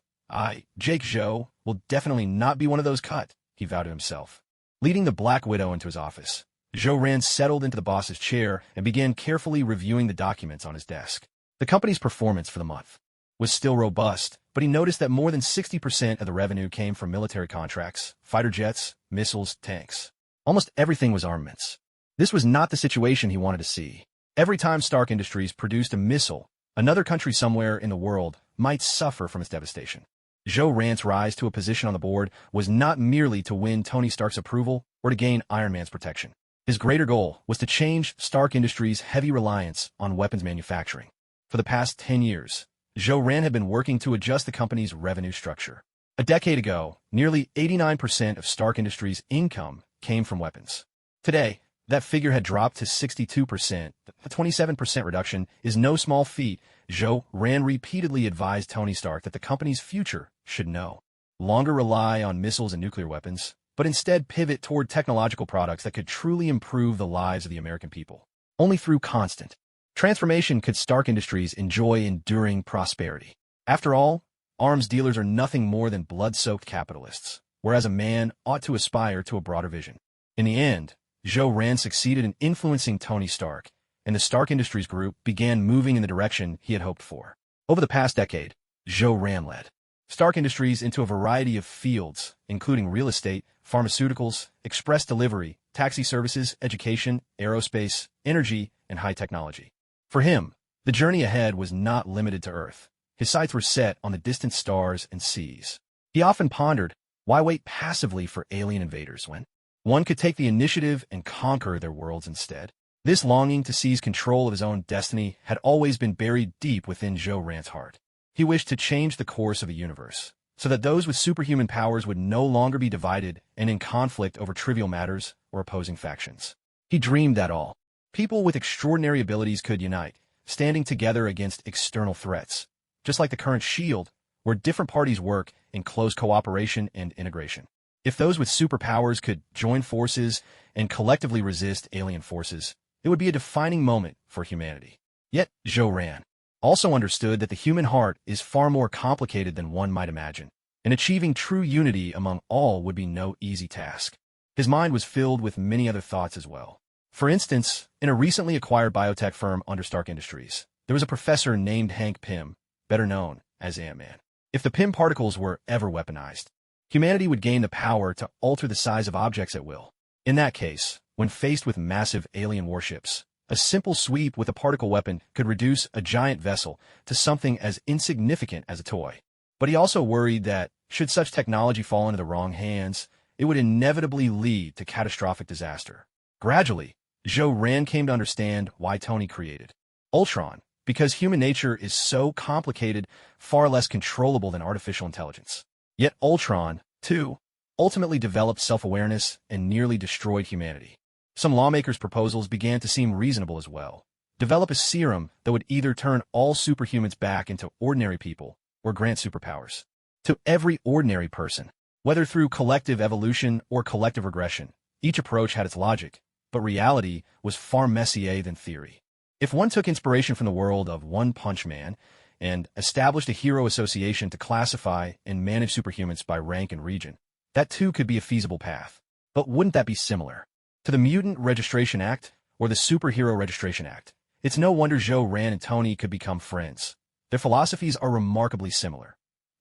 Jake S.H.I.E.L.D, will definitely not be one of those cut, he vowed to himself. Leading the Black Widow into his office, S.H.I.E.L.D settled into the boss's chair and began carefully reviewing the documents on his desk. The company's performance for the month was still robust, but he noticed that more than 60% of the revenue came from military contracts, fighter jets, missiles, tanks. Almost everything was armaments. This was not the situation he wanted to see. Every time Stark Industries produced a missile, another country somewhere in the world might suffer from its devastation. S.H.I.E.L.D's rise to a position on the board was not merely to win Tony Stark's approval or to gain Iron Man's protection. His greater goal was to change Stark Industries' heavy reliance on weapons manufacturing. For the past 10 years, S.H.I.E.L.D had been working to adjust the company's revenue structure. A decade ago, nearly 89% of Stark Industries' income came from weapons. Today, that figure had dropped to 62%. The 27% reduction is no small feat. S.H.I.E.L.D repeatedly advised Tony Stark that the company's future should no longer rely on missiles and nuclear weapons, but instead pivot toward technological products that could truly improve the lives of the American people. Only through constant transformation could Stark Industries enjoy enduring prosperity. After all, arms dealers are nothing more than blood-soaked capitalists, whereas a man ought to aspire to a broader vision. In the end, S.H.I.E.L.D succeeded in influencing Tony Stark, and the Stark Industries Group began moving in the direction he had hoped for. Over the past decade, S.H.I.E.L.D led Stark Industries into a variety of fields, including real estate, pharmaceuticals, express delivery, taxi services, education, aerospace, energy, and high technology. For him, the journey ahead was not limited to Earth. His sights were set on the distant stars and seas. He often pondered, why wait passively for alien invaders when one could take the initiative and conquer their worlds instead? This longing to seize control of his own destiny had always been buried deep within S.H.I.E.L.D's heart. He wished to change the course of the universe, so that those with superhuman powers would no longer be divided and in conflict over trivial matters or opposing factions. He dreamed that all People with extraordinary abilities could unite, standing together against external threats, just like the current S.H.I.E.L.D, where different parties work in close cooperation and integration. If those with superpowers could join forces and collectively resist alien forces, it would be a defining moment for humanity. Yet, Zhou Ran also understood that the human heart is far more complicated than one might imagine, and achieving true unity among all would be no easy task. His mind was filled with many other thoughts as well. For instance, in a recently acquired biotech firm under Stark Industries, there was a professor named Hank Pym, better known as Ant-Man. If the Pym particles were ever weaponized, humanity would gain the power to alter the size of objects at will. In that case, when faced with massive alien warships, a simple sweep with a particle weapon could reduce a giant vessel to something as insignificant as a toy. But he also worried that, should such technology fall into the wrong hands, it would inevitably lead to catastrophic disaster. Gradually, Zhou Ran came to understand why Tony created Ultron, because human nature is so complicated, far less controllable than artificial intelligence. Yet Ultron, too, ultimately developed self-awareness and nearly destroyed humanity. Some lawmakers' proposals began to seem reasonable as well. Develop a serum that would either turn all superhumans back into ordinary people or grant superpowers to every ordinary person. Whether through collective evolution or collective regression, each approach had its logic, but reality was far messier than theory. If one took inspiration from the world of One Punch Man and established a hero association to classify and manage superhumans by rank and region, that too could be a feasible path. But wouldn't that be similar to the Mutant Registration Act or the Superhero Registration Act? It's no wonder Zhou Ran and Tony could become friends. Their philosophies are remarkably similar.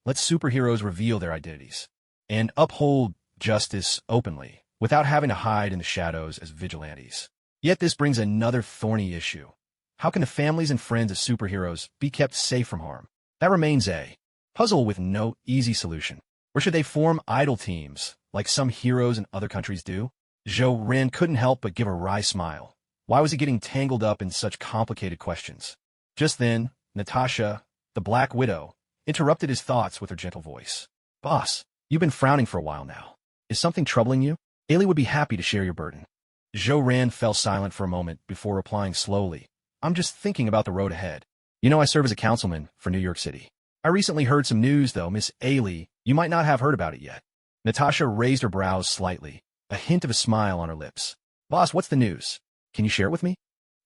Let superheroes reveal their identities and uphold justice openly, without having to hide in the shadows as vigilantes. Yet this brings another thorny issue. How can the families and friends of superheroes be kept safe from harm? That remains a puzzle with no easy solution. Or should they form idol teams, like some heroes in other countries do? Zhou Ran couldn't help but give a wry smile. Why was he getting tangled up in such complicated questions? Just then, Natasha, the Black Widow, interrupted his thoughts with her gentle voice. Boss, you've been frowning for a while now. Is something troubling you? Ailey would be happy to share your burden. Zhou Ran fell silent for a moment before replying slowly. I'm just thinking about the road ahead. You know I serve as a councilman for New York City. I recently heard some news, though, Miss Ailey. You might not have heard about it yet. Natasha raised her brows slightly, a hint of a smile on her lips. Boss, what's the news? Can you share it with me?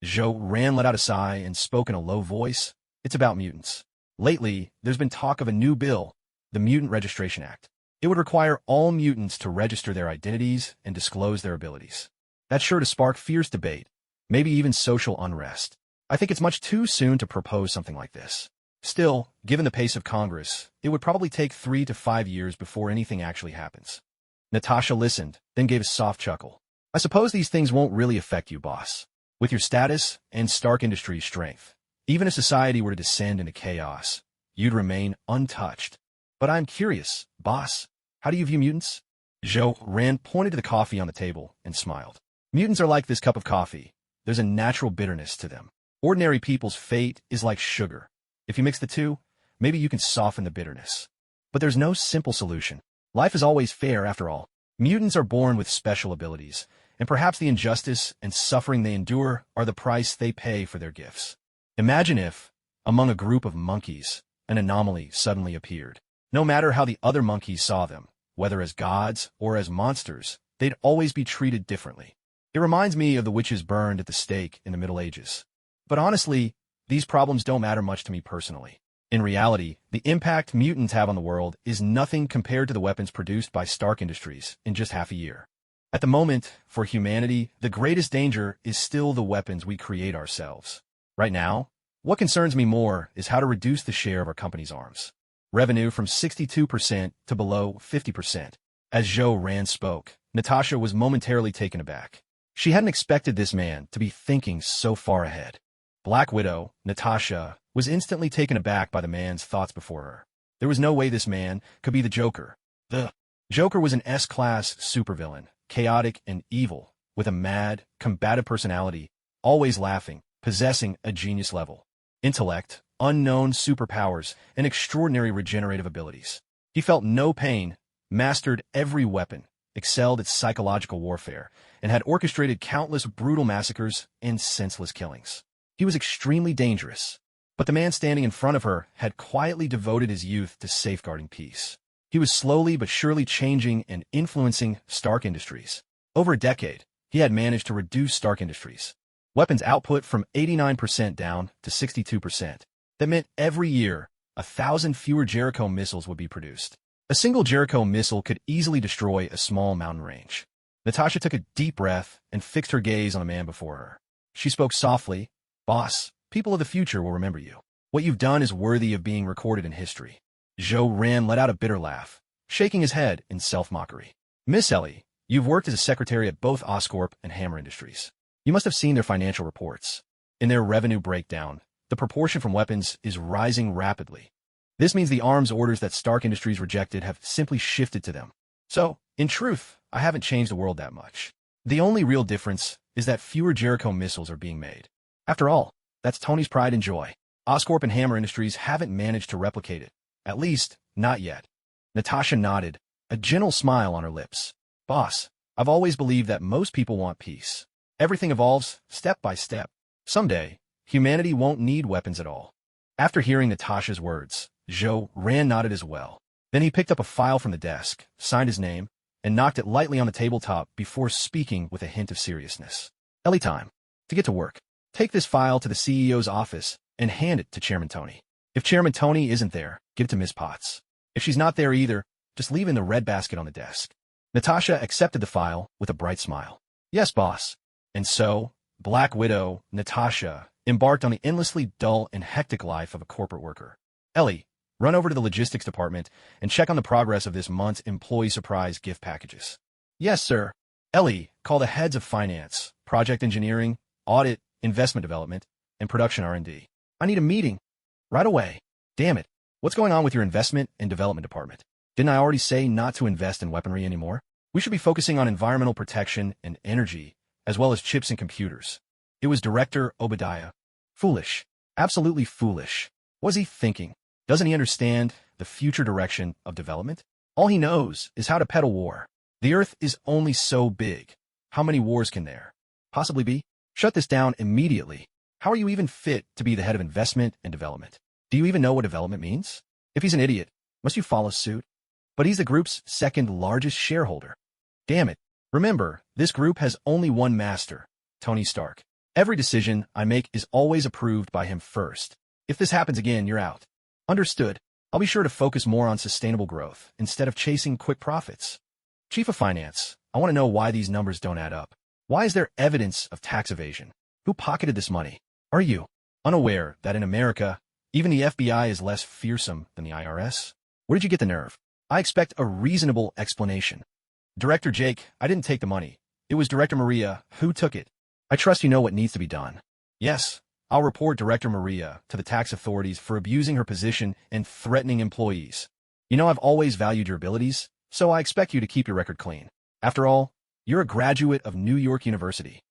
Zhou Ran let out a sigh and spoke in a low voice. It's about mutants. Lately, there's been talk of a new bill, the Mutant Registration Act. It would require all mutants to register their identities and disclose their abilities. That's sure to spark fierce debate, maybe even social unrest. I think it's much too soon to propose something like this. Still, given the pace of Congress, it would probably take 3 to 5 years before anything actually happens. Natasha listened, then gave a soft chuckle. I suppose these things won't really affect you, boss. With your status and Stark Industries' strength, even if society were to descend into chaos, you'd remain untouched. But I'm curious, boss, how do you view mutants? Zhou Ran pointed to the coffee on the table and smiled. Mutants are like this cup of coffee. There's a natural bitterness to them. Ordinary people's fate is like sugar. If you mix the two, maybe you can soften the bitterness. But there's no simple solution. Life is always fair after all. Mutants are born with special abilities, and perhaps the injustice and suffering they endure are the price they pay for their gifts. Imagine if, among a group of monkeys, an anomaly suddenly appeared. No matter how the other monkeys saw them, whether as gods or as monsters, they'd always be treated differently. It reminds me of the witches burned at the stake in the Middle Ages. But honestly, these problems don't matter much to me personally. In reality, the impact mutants have on the world is nothing compared to the weapons produced by Stark Industries in just half a year. At the moment, for humanity, the greatest danger is still the weapons we create ourselves. Right now, what concerns me more is how to reduce the share of our company's arms revenue from 62% to below 50%. As Zhou Ran spoke, Natasha was momentarily taken aback. She hadn't expected this man to be thinking so far ahead. Black Widow, Natasha, was instantly taken aback by the man's thoughts before her. There was no way this man could be the Joker. The Joker was an S-class supervillain, chaotic and evil, with a mad, combative personality, always laughing, possessing a genius level intellect, unknown superpowers, and extraordinary regenerative abilities. He felt no pain, mastered every weapon, excelled at psychological warfare, and had orchestrated countless brutal massacres and senseless killings. He was extremely dangerous, but the man standing in front of her had quietly devoted his youth to safeguarding peace. He was slowly but surely changing and influencing Stark Industries. Over a decade, he had managed to reduce Stark Industries' weapons output from 89% down to 62%. That meant every year, 1,000 fewer Jericho missiles would be produced. A single Jericho missile could easily destroy a small mountain range. Natasha took a deep breath and fixed her gaze on the man before her. She spoke softly, "Boss, people of the future will remember you. What you've done is worthy of being recorded in history." Ran let out a bitter laugh, shaking his head in self-mockery. "Miss Ellie, you've worked as a secretary at both Oscorp and Hammer Industries. You must have seen their financial reports. In their revenue breakdown, the proportion from weapons is rising rapidly. This means the arms orders that Stark Industries rejected have simply shifted to them. So, in truth, I haven't changed the world that much. The only real difference is that fewer Jericho missiles are being made. After all, that's Tony's pride and joy. Oscorp and Hammer Industries haven't managed to replicate it. At least, not yet." Natasha nodded, a gentle smile on her lips. "Boss, I've always believed that most people want peace. Everything evolves step by step. Someday, humanity won't need weapons at all." After hearing Natasha's words, Ran nodded as well. Then he picked up a file from the desk, signed his name, and knocked it lightly on the tabletop before speaking with a hint of seriousness. "Ellie, time to get to work. Take this file to the CEO's office and hand it to Chairman Tony. If Chairman Tony isn't there, give it to Miss Potts. If she's not there either, just leave it in the red basket on the desk." Natasha accepted the file with a bright smile. "Yes, boss." And so, Black Widow, Natasha, embarked on the endlessly dull and hectic life of a corporate worker. "Ellie, run over to the logistics department and check on the progress of this month's employee surprise gift packages." "Yes, sir." "Ellie, call the heads of finance, project engineering, audit, investment development, and production R&D. I need a meeting. Right away." "Damn it. What's going on with your investment and development department? Didn't I already say not to invest in weaponry anymore? We should be focusing on environmental protection and energy, as well as chips and computers." It was Director Obadiah. Foolish. Absolutely foolish. What was he thinking? Doesn't he understand the future direction of development? All he knows is how to peddle war. The Earth is only so big. How many wars can there possibly be? Shut this down immediately. How are you even fit to be the head of investment and development? Do you even know what development means? If he's an idiot, must you follow suit? But he's the group's second largest shareholder. Damn it. Remember, this group has only one master, Tony Stark. Every decision I make is always approved by him first. If this happens again, you're out. Understood. I'll be sure to focus more on sustainable growth instead of chasing quick profits. Chief of Finance, I want to know why these numbers don't add up. Why is there evidence of tax evasion? Who pocketed this money? Are you unaware that in America, even the FBI is less fearsome than the IRS? Where did you get the nerve? I expect a reasonable explanation. Director Jake, I didn't take the money. It was Director Maria who took it. I trust you know what needs to be done. Yes, I'll report Director Maria to the tax authorities for abusing her position and threatening employees. You know I've always valued your abilities, so I expect you to keep your record clean. After all, you're a graduate of New York University.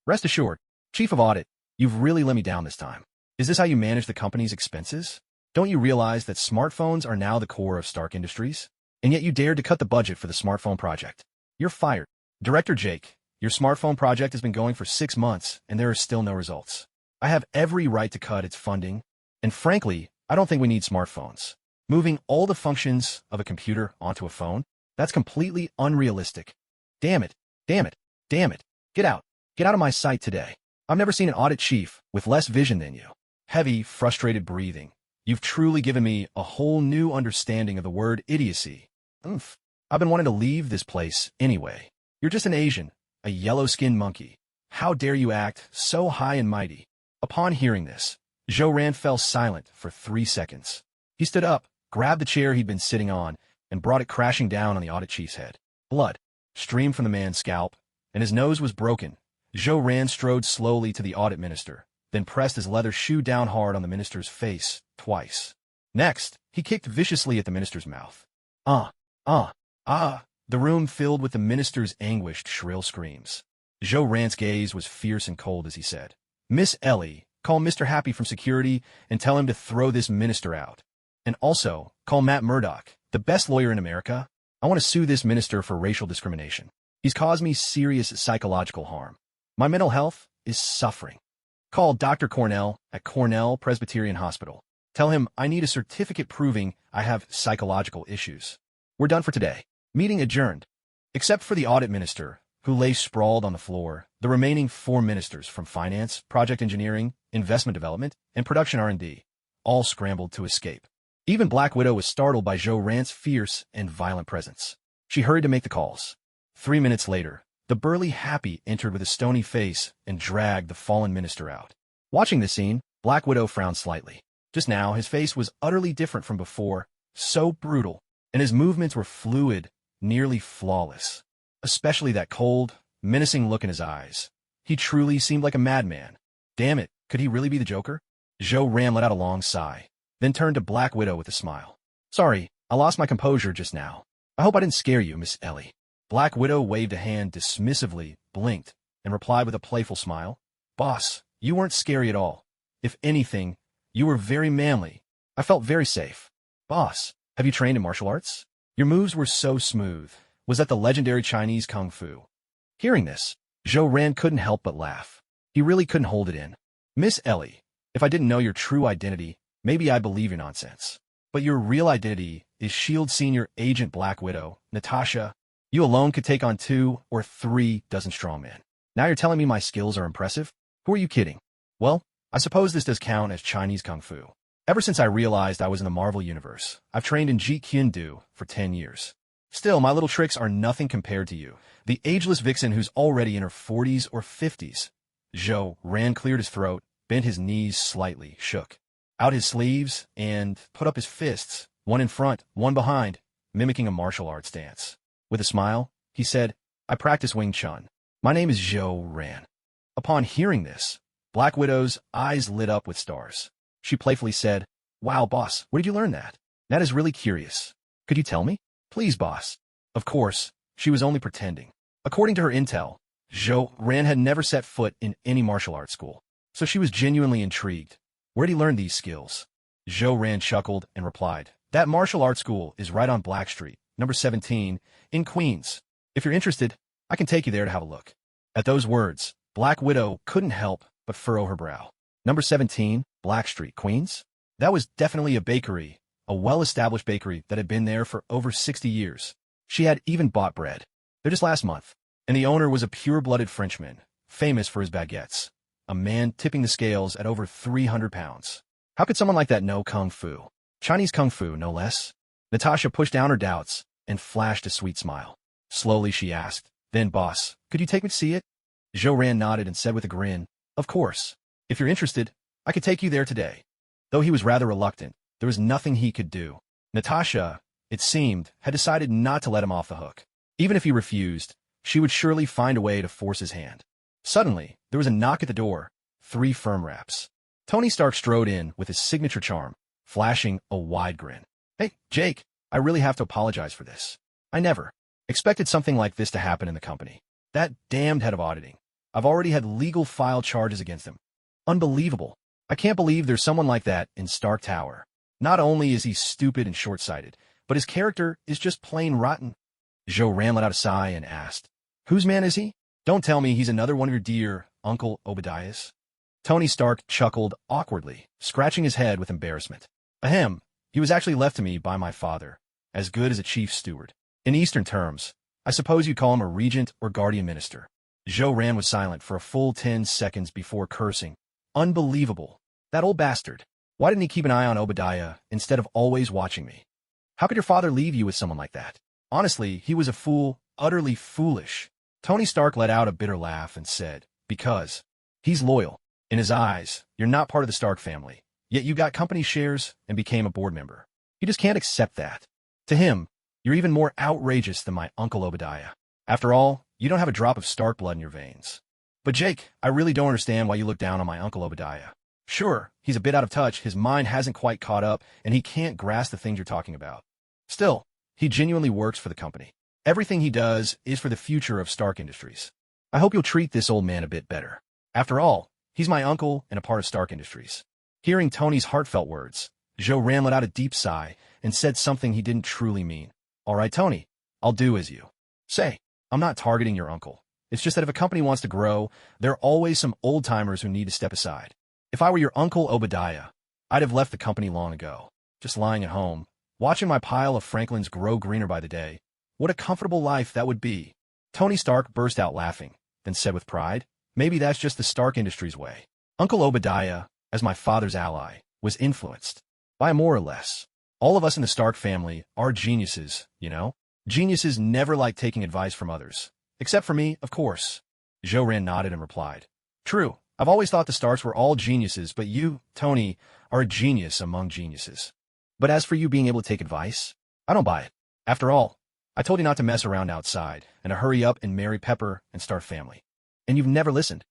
Rest assured, Chief of Audit, you've really let me down this time. Is this how you manage the company's expenses? Don't you realize that smartphones are now the core of Stark Industries? And yet you dared to cut the budget for the smartphone project. You're fired. Director Jake, your smartphone project has been going for 6 months, and there are still no results. I have every right to cut its funding, and frankly, I don't think we need smartphones. Moving all the functions of a computer onto a phone? That's completely unrealistic. Damn it, damn it, damn it. Get out. Get out of my sight today. I've never seen an audit chief with less vision than you. Heavy, frustrated breathing. You've truly given me a whole new understanding of the word idiocy. I've been wanting to leave this place anyway. You're just an Asian, a yellow-skinned monkey. How dare you act so high and mighty? Upon hearing this, Ran fell silent for 3 seconds. He stood up, grabbed the chair he'd been sitting on, and brought it crashing down on the audit chief's head. Blood streamed from the man's scalp, and his nose was broken. Ran strode slowly to the audit minister, then pressed his leather shoe down hard on the minister's face twice. Next, he kicked viciously at the minister's mouth. The room filled with the minister's anguished, shrill screams. Ran's gaze was fierce and cold as he said, "Miss Ellie, call Mr. Happy from security and tell him to throw this minister out. And also, call Matt Murdock, the best lawyer in America. I want to sue this minister for racial discrimination. He's caused me serious psychological harm. My mental health is suffering. Call Dr. Cornell at Cornell Presbyterian Hospital. Tell him I need a certificate proving I have psychological issues. We're done for today. Meeting adjourned. Except for the audit minister, who lay sprawled on the floor, the remaining 4 ministers from finance, project engineering, investment development, and production R&D all scrambled to escape. Even Black Widow was startled by Zhou Ran's fierce and violent presence. She hurried to make the calls. 3 minutes later, the burly Happy entered with a stony face and dragged the fallen minister out. Watching this scene, Black Widow frowned slightly. Just now, his face was utterly different from before, so brutal, and his movements were fluid, nearly flawless. Especially that cold, menacing look in his eyes. He truly seemed like a madman. Damn it, could he really be the Joker? Zhou Ran let out a long sigh, then turned to Black Widow with a smile. Sorry, I lost my composure just now. I hope I didn't scare you, Miss Ellie. Black Widow waved a hand dismissively, blinked, and replied with a playful smile. Boss, you weren't scary at all. If anything, you were very manly. I felt very safe. Boss, have you trained in martial arts? Your moves were so smooth. Was that the legendary Chinese Kung Fu? Hearing this, Zhou Ran couldn't help but laugh. He really couldn't hold it in. Miss Ellie, if I didn't know your true identity, maybe I'd believe your nonsense. But your real identity is S.H.I.E.L.D. Senior Agent Black Widow, Natasha. You alone could take on 2 or 3 dozen strongmen. Now you're telling me my skills are impressive? Who are you kidding? Well, I suppose this does count as Chinese Kung Fu. Ever since I realized I was in the Marvel Universe, I've trained in Jeet Kune Do for 10 years. Still, my little tricks are nothing compared to you, the ageless vixen who's already in her 40s or 50s. Zhou Ran cleared his throat, bent his knees slightly, shook out his sleeves, and put up his fists, one in front, one behind, mimicking a martial arts dance. With a smile, he said, I practice Wing Chun. My name is Zhou Ran. Upon hearing this, Black Widow's eyes lit up with stars. She playfully said, Wow, boss, where did you learn that? That is really curious. Could you tell me? Please, boss. Of course, she was only pretending. According to her intel, Zhou Ran had never set foot in any martial arts school, so she was genuinely intrigued. Where'd he learn these skills? Zhou Ran chuckled and replied, That martial arts school is right on Black Street, number 17, in Queens. If you're interested, I can take you there to have a look. At those words, Black Widow couldn't help but furrow her brow. Number 17, Black Street, Queens? That was definitely a bakery, a well-established bakery that had been there for over 60 years. She had even bought bread there just last month, and the owner was a pure-blooded Frenchman, famous for his baguettes, a man tipping the scales at over 300 pounds. How could someone like that know Kung Fu? Chinese Kung Fu, no less? Natasha pushed down her doubts and flashed a sweet smile. Slowly she asked, Then, boss, could you take me to see it? Zhou Ran nodded and said with a grin, Of course. If you're interested, I could take you there today. Though he was rather reluctant, there was nothing he could do. Natasha, it seemed, had decided not to let him off the hook. Even if he refused, she would surely find a way to force his hand. Suddenly, there was a knock at the door, 3 firm raps. Tony Stark strode in with his signature charm, flashing a wide grin. Hey, Jake, I really have to apologize for this. I never expected something like this to happen in the company. That damned head of auditing. I've already had legal file charges against him. Unbelievable. I can't believe there's someone like that in Stark Tower. Not only is he stupid and short-sighted, but his character is just plain rotten. Zhou Ran let out a sigh and asked, Whose man is he? Don't tell me he's another one of your dear Uncle Obadiah's. Tony Stark chuckled awkwardly, scratching his head with embarrassment. Ahem, he was actually left to me by my father, as good as a chief steward. In Eastern terms, I suppose you'd call him a regent or guardian minister. Zhou Ran was silent for a full 10 seconds before cursing. Unbelievable. That old bastard. Why didn't he keep an eye on Obadiah instead of always watching me? How could your father leave you with someone like that? Honestly, he was a fool, utterly foolish. Tony Stark let out a bitter laugh and said, Because he's loyal. In his eyes, you're not part of the Stark family, yet you got company shares and became a board member. He just can't accept that. To him, you're even more outrageous than my Uncle Obadiah. After all, you don't have a drop of Stark blood in your veins. But Jake, I really don't understand why you look down on my Uncle Obadiah. Sure, he's a bit out of touch, his mind hasn't quite caught up, and he can't grasp the things you're talking about. Still, he genuinely works for the company. Everything he does is for the future of Stark Industries. I hope you'll treat this old man a bit better. After all, he's my uncle and a part of Stark Industries. Hearing Tony's heartfelt words, Zhou Ran let out a deep sigh and said something he didn't truly mean. All right, Tony, I'll do as you say. I'm not targeting your uncle. It's just that if a company wants to grow, there are always some old-timers who need to step aside. If I were your Uncle Obadiah, I'd have left the company long ago, just lying at home, watching my pile of Franklins grow greener by the day. What a comfortable life that would be. Tony Stark burst out laughing, then said with pride, maybe that's just the Stark Industries way. Uncle Obadiah, as my father's ally, was influenced by more or less. All of us in the Stark family are geniuses, you know? Geniuses never like taking advice from others. Except for me, of course. Zhou nodded and replied. True, I've always thought the Starks were all geniuses, but you, Tony, are a genius among geniuses. But as for you being able to take advice, I don't buy it. After all, I told you not to mess around outside and to hurry up and marry Pepper and start a family. And you've never listened.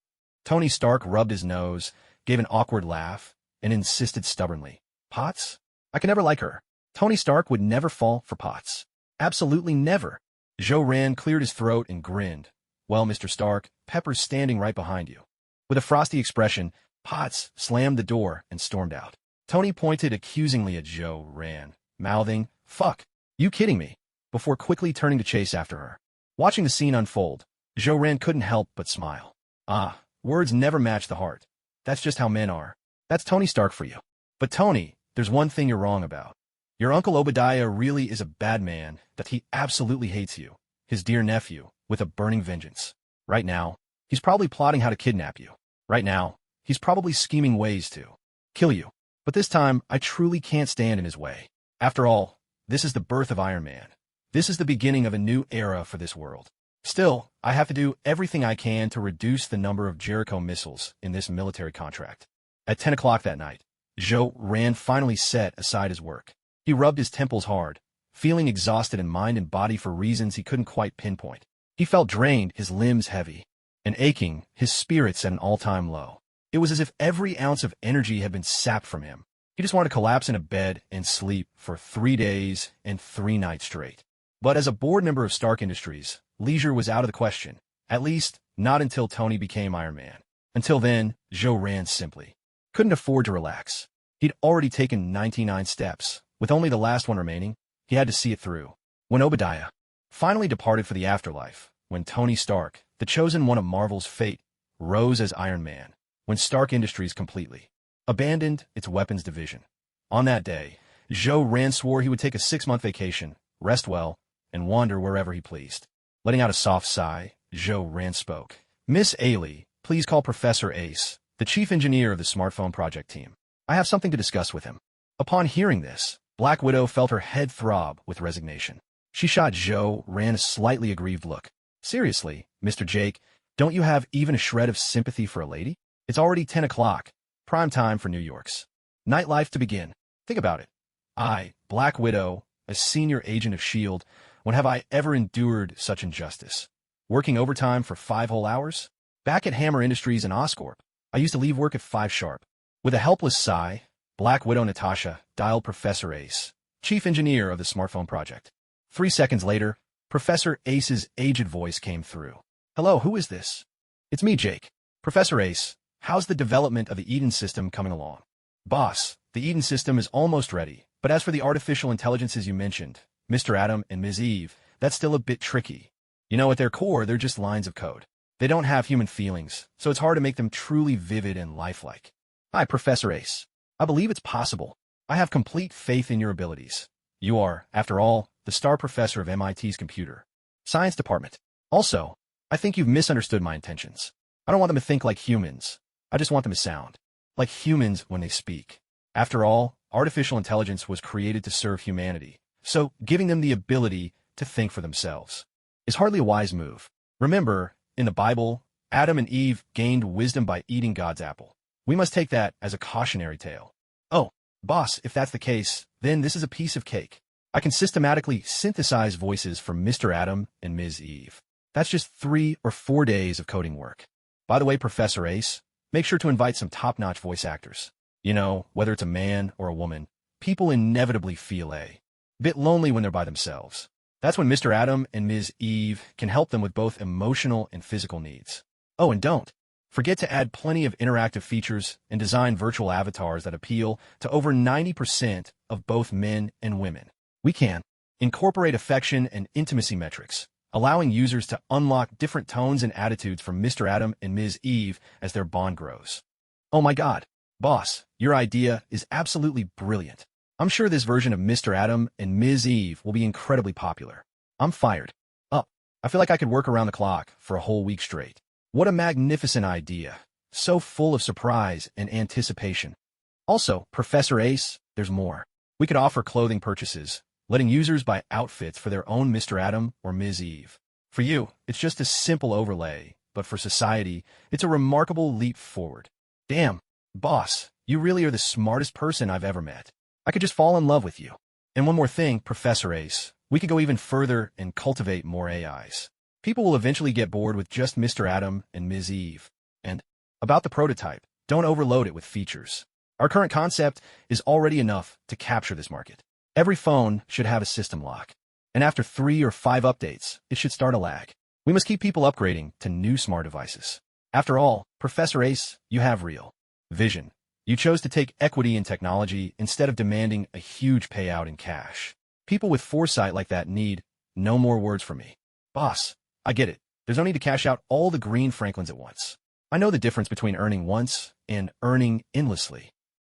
Tony Stark rubbed his nose, gave an awkward laugh, and insisted stubbornly. Potts? I can never like her. Tony Stark would never fall for Potts. Absolutely never. Zhou cleared his throat and grinned. Well, Mr. Stark, Pepper's standing right behind you. With a frosty expression, Potts slammed the door and stormed out. Tony pointed accusingly at Zhou, mouthing, fuck, you kidding me, before quickly turning to chase after her. Watching the scene unfold, Zhou couldn't help but smile. Ah, words never match the heart. That's just how men are. That's Tony Stark for you. But Tony, there's one thing you're wrong about. Your Uncle Obadiah really is a bad man, that he absolutely hates you, his dear nephew, with a burning vengeance. Right now, he's probably plotting how to kidnap you. Right now, he's probably scheming ways to kill you. But this time, I truly can't stand in his way. After all, this is the birth of Iron Man. This is the beginning of a new era for this world. Still, I have to do everything I can to reduce the number of Jericho missiles in this military contract. At 10 o'clock that night, Zhou finally set aside his work. He rubbed his temples hard, feeling exhausted in mind and body for reasons he couldn't quite pinpoint. He felt drained, his limbs heavy, and aching, his spirits at an all-time low. It was as if every ounce of energy had been sapped from him. He just wanted to collapse in a bed and sleep for 3 days and 3 nights straight. But as a board member of Stark Industries, leisure was out of the question, at least not until Tony became Iron Man. Until then, Zhou simply couldn't afford to relax. He'd already taken 99 steps. With only the last one remaining, he had to see it through. When Obadiah finally departed for the afterlife, when Tony Stark, the chosen one of Marvel's fate, rose as Iron Man, when Stark Industries completely abandoned its weapons division. On that day, Zhou swore he would take a 6-month vacation, rest well, and wander wherever he pleased. Letting out a soft sigh, Zhou spoke. Miss Ailey, please call Professor Ace, the chief engineer of the smartphone project team. I have something to discuss with him. Upon hearing this, Black Widow felt her head throb with resignation. She shot Zhou a slightly aggrieved look. Seriously, Mr. Jake, don't you have even a shred of sympathy for a lady? It's already 10 o'clock, prime time for New York's nightlife to begin. Think about it. I, Black Widow, a senior agent of S.H.I.E.L.D., when have I ever endured such injustice? Working overtime for 5 whole hours? Back at Hammer Industries in Oscorp, I used to leave work at 5 sharp. With a helpless sigh, Black Widow Natasha dialed Professor Ace, chief engineer of the smartphone project. 3 seconds later, Professor Ace's aged voice came through. Hello, who is this? It's me, Jake. Professor Ace, how's the development of the Eden system coming along? Boss, the Eden system is almost ready, but as for the artificial intelligences you mentioned, Mr. Adam and Ms. Eve, that's still a bit tricky. You know, at their core, they're just lines of code. They don't have human feelings, so it's hard to make them truly vivid and lifelike. Hi, Professor Ace. I believe it's possible. I have complete faith in your abilities. You are, after all, the star professor of MIT's computer science department. Also, I think you've misunderstood my intentions. I don't want them to think like humans. I just want them to sound like humans when they speak. After all, artificial intelligence was created to serve humanity, so giving them the ability to think for themselves is hardly a wise move. Remember, in the Bible, Adam and Eve gained wisdom by eating God's apple. We must take that as a cautionary tale. Oh, boss, if that's the case, then this is a piece of cake. I can systematically synthesize voices from Mr. Adam and Ms. Eve. That's just 3 or 4 days of coding work. By the way, Professor Ace, make sure to invite some top-notch voice actors. You know, whether it's a man or a woman, people inevitably feel a bit lonely when they're by themselves. That's when Mr. Adam and Ms. Eve can help them with both emotional and physical needs. Oh, and don't forget to add plenty of interactive features and design virtual avatars that appeal to over 90% of both men and women. We can Incorporate affection and intimacy metrics, allowing users to unlock different tones and attitudes from Mr. Adam and Ms. Eve as their bond grows. Oh my god, boss, your idea is absolutely brilliant. I'm sure this version of Mr. Adam and Ms. Eve will be incredibly popular. I'm fired up. I feel like I could work around the clock for a whole week straight. What a magnificent idea. So full of surprise and anticipation. Also, Professor Ace, there's more. We could offer clothing purchases, letting users buy outfits for their own Mr. Adam or Ms. Eve. For you, it's just a simple overlay, but for society, it's a remarkable leap forward. Damn, boss, you really are the smartest person I've ever met. I could just fall in love with you. And one more thing, Professor Ace, we could go even further and cultivate more AIs. People will eventually get bored with just Mr. Adam and Ms. Eve. And about the prototype, don't overload it with features. Our current concept is already enough to capture this market. Every phone should have a system lock. And after 3 or 5 updates, it should start a lag. We must keep people upgrading to new smart devices. After all, Professor Ace, you have real vision. You chose to take equity in technology instead of demanding a huge payout in cash. People with foresight like that need no more words from me. Boss, I get it. There's no need to cash out all the green Franklins at once. I know the difference between earning once and earning endlessly.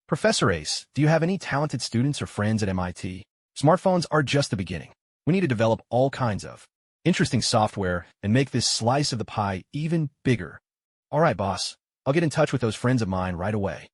Professor Ace, do you have any talented students or friends at MIT? Smartphones are just the beginning. We need to develop all kinds of interesting software and make this slice of the pie even bigger. All right, boss. I'll get in touch with those friends of mine right away.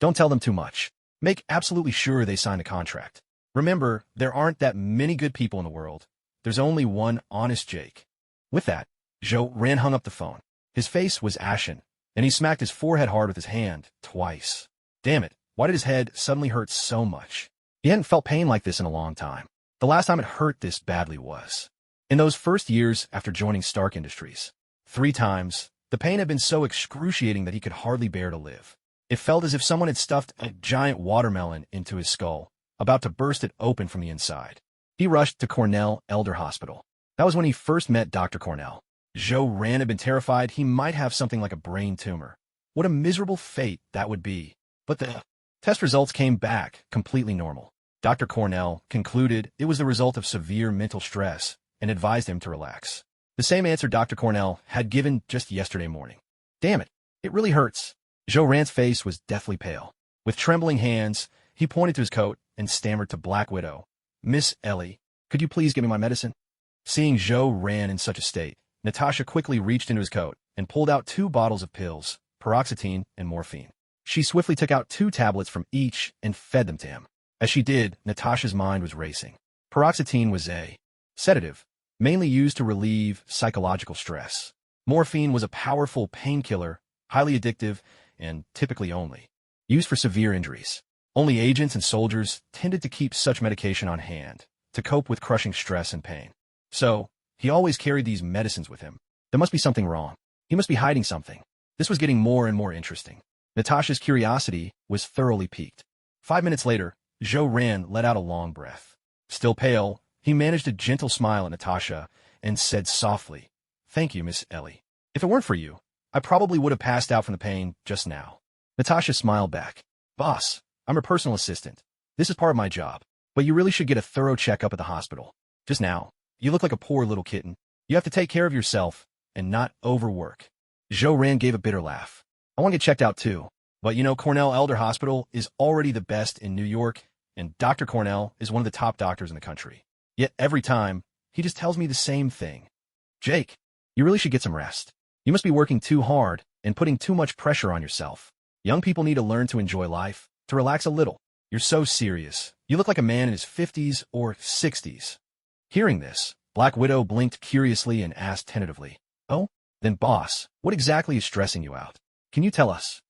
Don't tell them too much. Make absolutely sure they sign a contract. Remember, there aren't that many good people in the world. There's only one honest Jake. With that, Joe Ran hung up the phone. His face was ashen, and he smacked his forehead hard with his hand twice. Damn it, why did his head suddenly hurt so much? He hadn't felt pain like this in a long time. The last time it hurt this badly was in those first years after joining Stark Industries. 3 times, the pain had been so excruciating that he could hardly bear to live. It felt as if someone had stuffed a giant watermelon into his skull, about to burst it open from the inside. He rushed to Cornell Elder Hospital. That was when he first met Dr. Cornell. Joe Ran had been terrified he might have something like a brain tumor. What a miserable fate that would be. But the test results came back completely normal. Dr. Cornell concluded it was the result of severe mental stress and advised him to relax. The same answer Dr. Cornell had given just yesterday morning. Damn it, it really hurts. Joe Ran's face was deathly pale. With trembling hands, he pointed to his coat and stammered to Black Widow, "Miss Ellie, could you please give me my medicine?" Seeing Joe Ran in such a state, Natasha quickly reached into his coat and pulled out 2 bottles of pills, paroxetine and morphine. She swiftly took out 2 tablets from each and fed them to him. As she did, Natasha's mind was racing. Paroxetine was a sedative, mainly used to relieve psychological stress. Morphine was a powerful painkiller, highly addictive, and typically only used for severe injuries. Only agents and soldiers tended to keep such medication on hand to cope with crushing stress and pain. So, he always carried these medicines with him. There must be something wrong. He must be hiding something. This was getting more and more interesting. Natasha's curiosity was thoroughly piqued. 5 minutes later, Joe Ran let out a long breath. Still pale, he managed a gentle smile at Natasha and said softly, "Thank you, Miss Ellie. If it weren't for you, I probably would have passed out from the pain just now." Natasha smiled back. "Boss, I'm her personal assistant. This is part of my job, but you really should get a thorough checkup at the hospital. Just now, you look like a poor little kitten. You have to take care of yourself and not overwork." Joe Ran gave a bitter laugh. "I want to get checked out too, but you know Cornell Elder Hospital is already the best in New York, and Dr. Cornell is one of the top doctors in the country. Yet every time, he just tells me the same thing. Jake, you really should get some rest. You must be working too hard and putting too much pressure on yourself. Young people need to learn to enjoy life, to relax a little. You're so serious. You look like a man in his 50s or 60s. Hearing this, Black Widow blinked curiously and asked tentatively, "Oh, then boss, what exactly is stressing you out? Can you tell us?"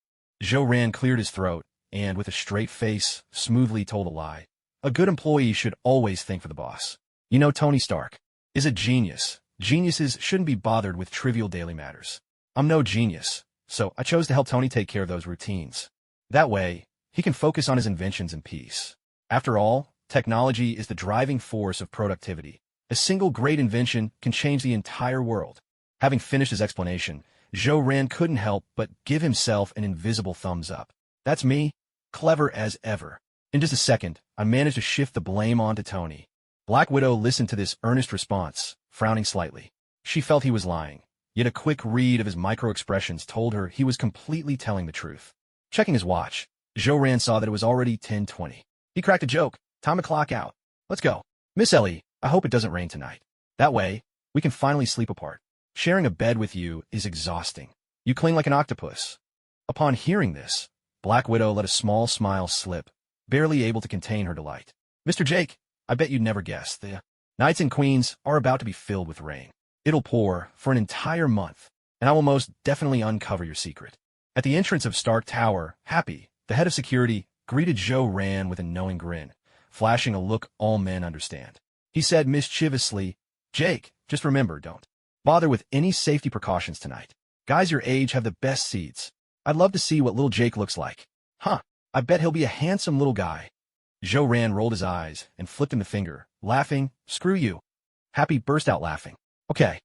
Joe Ran cleared his throat and, with a straight face, smoothly told a lie. A good employee should always think for the boss. You know, Tony Stark is a genius. Geniuses shouldn't be bothered with trivial daily matters. I'm no genius, so I chose to help Tony take care of those routines. That way, he can focus on his inventions in peace. After all, technology is the driving force of productivity. A single great invention can change the entire world. Having finished his explanation, Joe Ran couldn't help but give himself an invisible thumbs up. That's me, clever as ever. In just a second, I managed to shift the blame onto Tony. Black Widow listened to this earnest response, frowning slightly. She felt he was lying, yet a quick read of his micro-expressions told her he was completely telling the truth. Checking his watch, Zhou-Ran saw that it was already 10:20. He cracked a joke. Time to clock out. Let's go. Miss Ellie, I hope it doesn't rain tonight. That way, we can finally sleep apart. Sharing a bed with you is exhausting. You cling like an octopus. Upon hearing this, Black Widow let a small smile slip, barely able to contain her delight. Mr. Jake, I bet you'd never guess. The nights in Queens are about to be filled with rain. It'll pour for an entire month, and I will most definitely uncover your secret. At the entrance of Stark Tower, Happy, the head of security, greeted Zhou-Ran with a knowing grin, flashing a look all men understand. He said mischievously, Jake, just remember, don't bother with any safety precautions tonight. Guys your age have the best seats. I'd love to see what little Jake looks like. Huh, I bet he'll be a handsome little guy. Zhou-Ran rolled his eyes and flipped him the finger, laughing, screw you. Happy burst out laughing. Okay,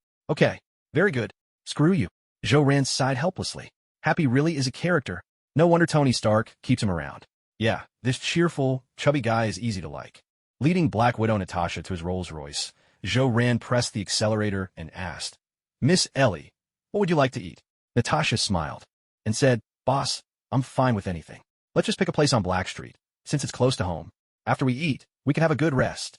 very good. Screw you. Zhou-Ran sighed helplessly. Happy really is a character. No wonder Tony Stark keeps him around. Yeah, this cheerful, chubby guy is easy to like. Leading Black Widow Natasha to his Rolls-Royce, Zhou-Ran pressed the accelerator and asked, Miss Ellie, what would you like to eat? Natasha smiled and said, Boss, I'm fine with anything. Let's just pick a place on Black Street, since it's close to home. After we eat, we can have a good rest.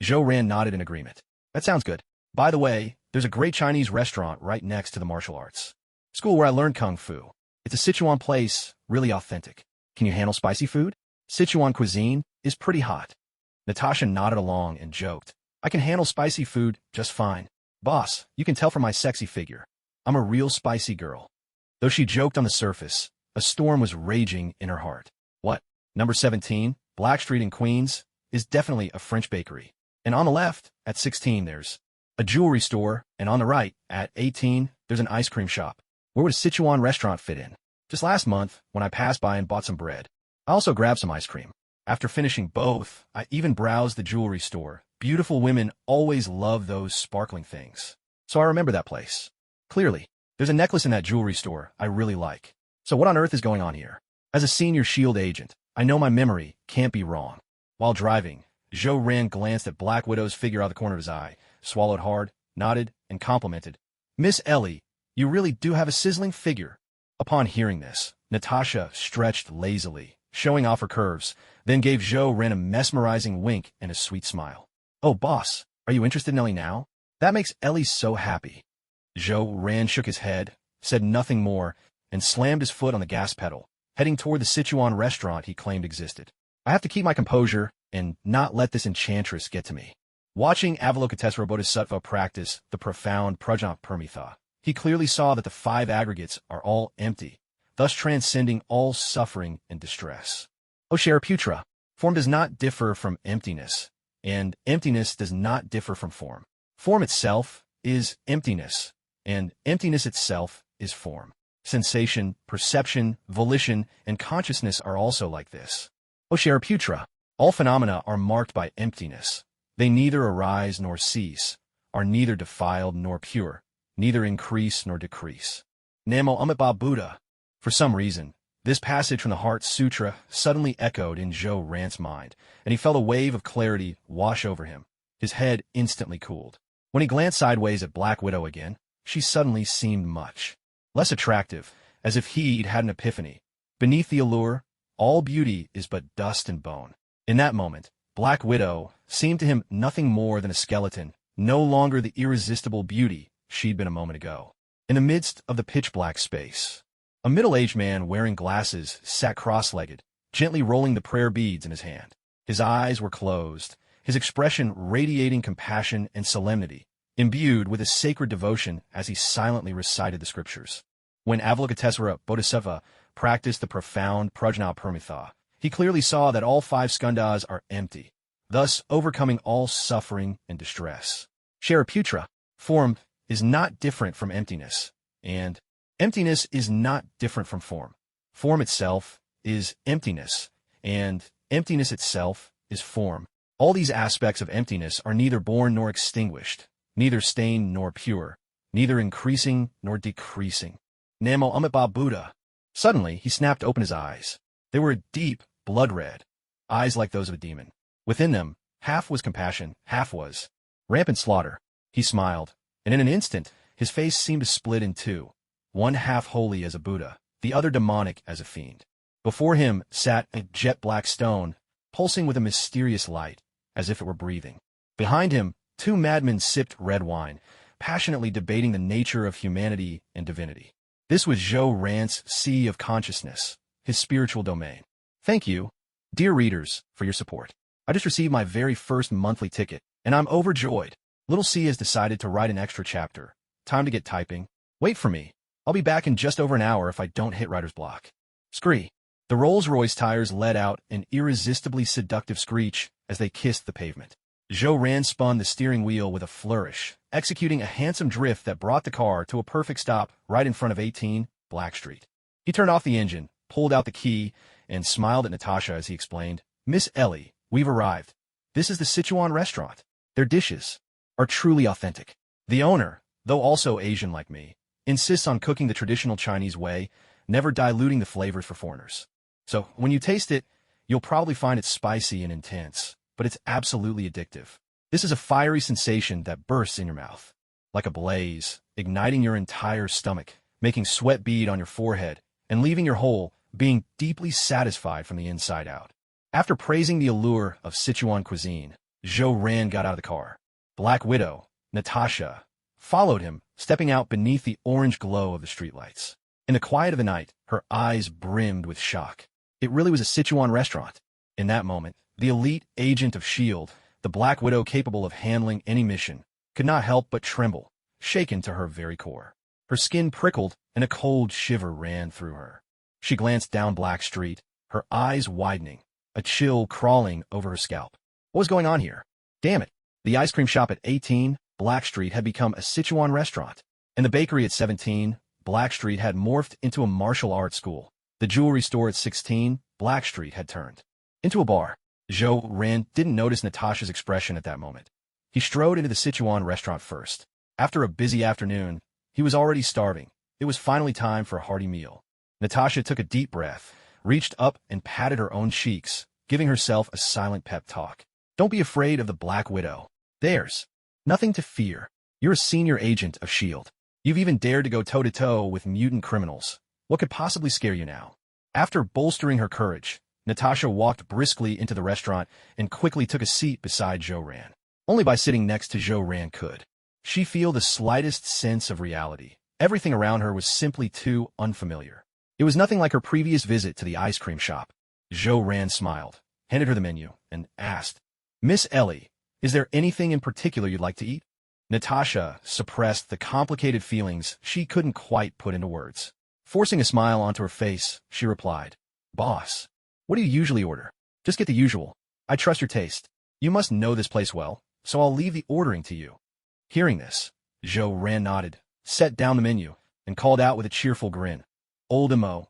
Zhou-Ran nodded in agreement. That sounds good. By the way, there's a great Chinese restaurant right next to the martial arts school where I learned Kung Fu. It's a Sichuan place, really authentic. Can you handle spicy food? Sichuan cuisine is pretty hot. Natasha nodded along and joked. I can handle spicy food just fine. Boss, you can tell from my sexy figure. I'm a real spicy girl. Though she joked on the surface, a storm was raging in her heart. What? Number 17, Black Street in Queens, is definitely a French bakery. And on the left, at 16, there's a jewelry store, and on the right, at 18, there's an ice cream shop. Where would a Sichuan restaurant fit in? Just last month, when I passed by and bought some bread, I also grabbed some ice cream. After finishing both, I even browsed the jewelry store. Beautiful women always love those sparkling things. So I remember that place. Clearly, there's a necklace in that jewelry store I really like. So what on earth is going on here? As a senior S.H.I.E.L.D. agent, I know my memory can't be wrong. While driving, Zhou-Ran glanced at Black Widow's figure out of the corner of his eye, swallowed hard, nodded, and complimented. Miss Ellie, you really do have a sizzling figure. Upon hearing this, Natasha stretched lazily, showing off her curves, then gave Zhou-Ran a mesmerizing wink and a sweet smile. Oh, boss, are you interested in Ellie now? That makes Ellie so happy. Zhou-Ran shook his head, said nothing more, and slammed his foot on the gas pedal, heading toward the Sichuan restaurant he claimed existed. I have to keep my composure and not let this enchantress get to me. Watching Avalokitesvara Bodhisattva practice the profound prajnaparamita, he clearly saw that the 5 aggregates are all empty, thus transcending all suffering and distress. O Shariputra, form does not differ from emptiness, and emptiness does not differ from form. Form itself is emptiness, and emptiness itself is form. Sensation, perception, volition, and consciousness are also like this. O Shariputra, all phenomena are marked by emptiness. They neither arise nor cease, are neither defiled nor pure, neither increase nor decrease. Namo Amitabha Buddha. For some reason, this passage from the Heart Sutra suddenly echoed in Zhou-Ran's mind, and he felt a wave of clarity wash over him. His head instantly cooled. When he glanced sideways at Black Widow again, she suddenly seemed much less attractive, as if he'd had an epiphany. Beneath the allure, all beauty is but dust and bone. In that moment, Black Widow seemed to him nothing more than a skeleton, no longer the irresistible beauty she'd been a moment ago. In the midst of the pitch-black space, a middle-aged man wearing glasses sat cross-legged, gently rolling the prayer beads in his hand. His eyes were closed, his expression radiating compassion and solemnity, imbued with a sacred devotion as he silently recited the scriptures. When Avalokitesvara Bodhisattva practiced the profound prajnaparamita, he clearly saw that all 5 skandhas are empty, thus overcoming all suffering and distress. Shariputra, form is not different from emptiness, and emptiness is not different from form. Form itself is emptiness, and emptiness itself is form. All these aspects of emptiness are neither born nor extinguished, neither stained nor pure, neither increasing nor decreasing. Namo Amitabha Buddha. Suddenly, he snapped open his eyes. They were deep, blood red, eyes like those of a demon. Within them, Half was compassion, half was rampant slaughter. He smiled, and in an instant, his face seemed to split in two, one half holy as a Buddha, the other demonic as a fiend. Before him sat a jet-black stone, pulsing with a mysterious light, as if it were breathing. Behind him, two madmen sipped red wine, passionately debating the nature of humanity and divinity. This was Zhou Ran's sea of consciousness, his spiritual domain. Thank you, dear readers, for your support. I just received my very first monthly ticket, and I'm overjoyed. Little C has decided to write an extra chapter. Time to get typing. Wait for me. I'll be back in just over an hour if I don't hit writer's block. Scree. The Rolls-Royce tires let out an irresistibly seductive screech as they kissed the pavement. Zhou Ran spun the steering wheel with a flourish, executing a handsome drift that brought the car to a perfect stop right in front of 18 Black Street. He turned off the engine, pulled out the key, and smiled at Natasha as he explained, Miss Ellie, we've arrived. This is the Sichuan restaurant. Their dishes are truly authentic. The owner, though also Asian like me, insists on cooking the traditional Chinese way, never diluting the flavors for foreigners. So, when you taste it, you'll probably find it spicy and intense, but it's absolutely addictive. This is a fiery sensation that bursts in your mouth, like a blaze, igniting your entire stomach, making sweat bead on your forehead, and leaving your whole being deeply satisfied from the inside out. After praising the allure of Sichuan cuisine, Zhou Ran got out of the car. Black Widow, Natasha, followed him, stepping out beneath the orange glow of the streetlights. In the quiet of the night, her eyes brimmed with shock. It really was a Sichuan restaurant. In that moment, the elite agent of S.H.I.E.L.D, the Black Widow capable of handling any mission, could not help but tremble, shaken to her very core. Her skin prickled, and a cold shiver ran through her. She glanced down Black Street, her eyes widening, a chill crawling over her scalp. What was going on here? Damn it. The ice cream shop at 18 Black Street had become a Sichuan restaurant, and the bakery at 17 Black Street had morphed into a martial arts school. The jewelry store at 16 Black Street had turned into a bar. Zhou Ran didn't notice Natasha's expression at that moment. He strode into the Sichuan restaurant first. After a busy afternoon, he was already starving. It was finally time for a hearty meal. Natasha took a deep breath, reached up and patted her own cheeks, giving herself a silent pep talk. Don't be afraid of the Black Widow. There's nothing to fear. You're a senior agent of S.H.I.E.L.D. You've even dared to go toe-to-toe with mutant criminals. What could possibly scare you now? After bolstering her courage, Natasha walked briskly into the restaurant and quickly took a seat beside Zhou Ran. Only by sitting next to Zhou Ran could she feel the slightest sense of reality. Everything around her was simply too unfamiliar. It was nothing like her previous visit to the ice cream shop. Zhou Ran smiled, handed her the menu, and asked, Miss Ellie, is there anything in particular you'd like to eat? Natasha suppressed the complicated feelings she couldn't quite put into words. Forcing a smile onto her face, she replied, Boss, what do you usually order? Just get the usual. I trust your taste. You must know this place well, so I'll leave the ordering to you. Hearing this, Zhou Ran nodded, set down the menu, and called out with a cheerful grin. Odin, what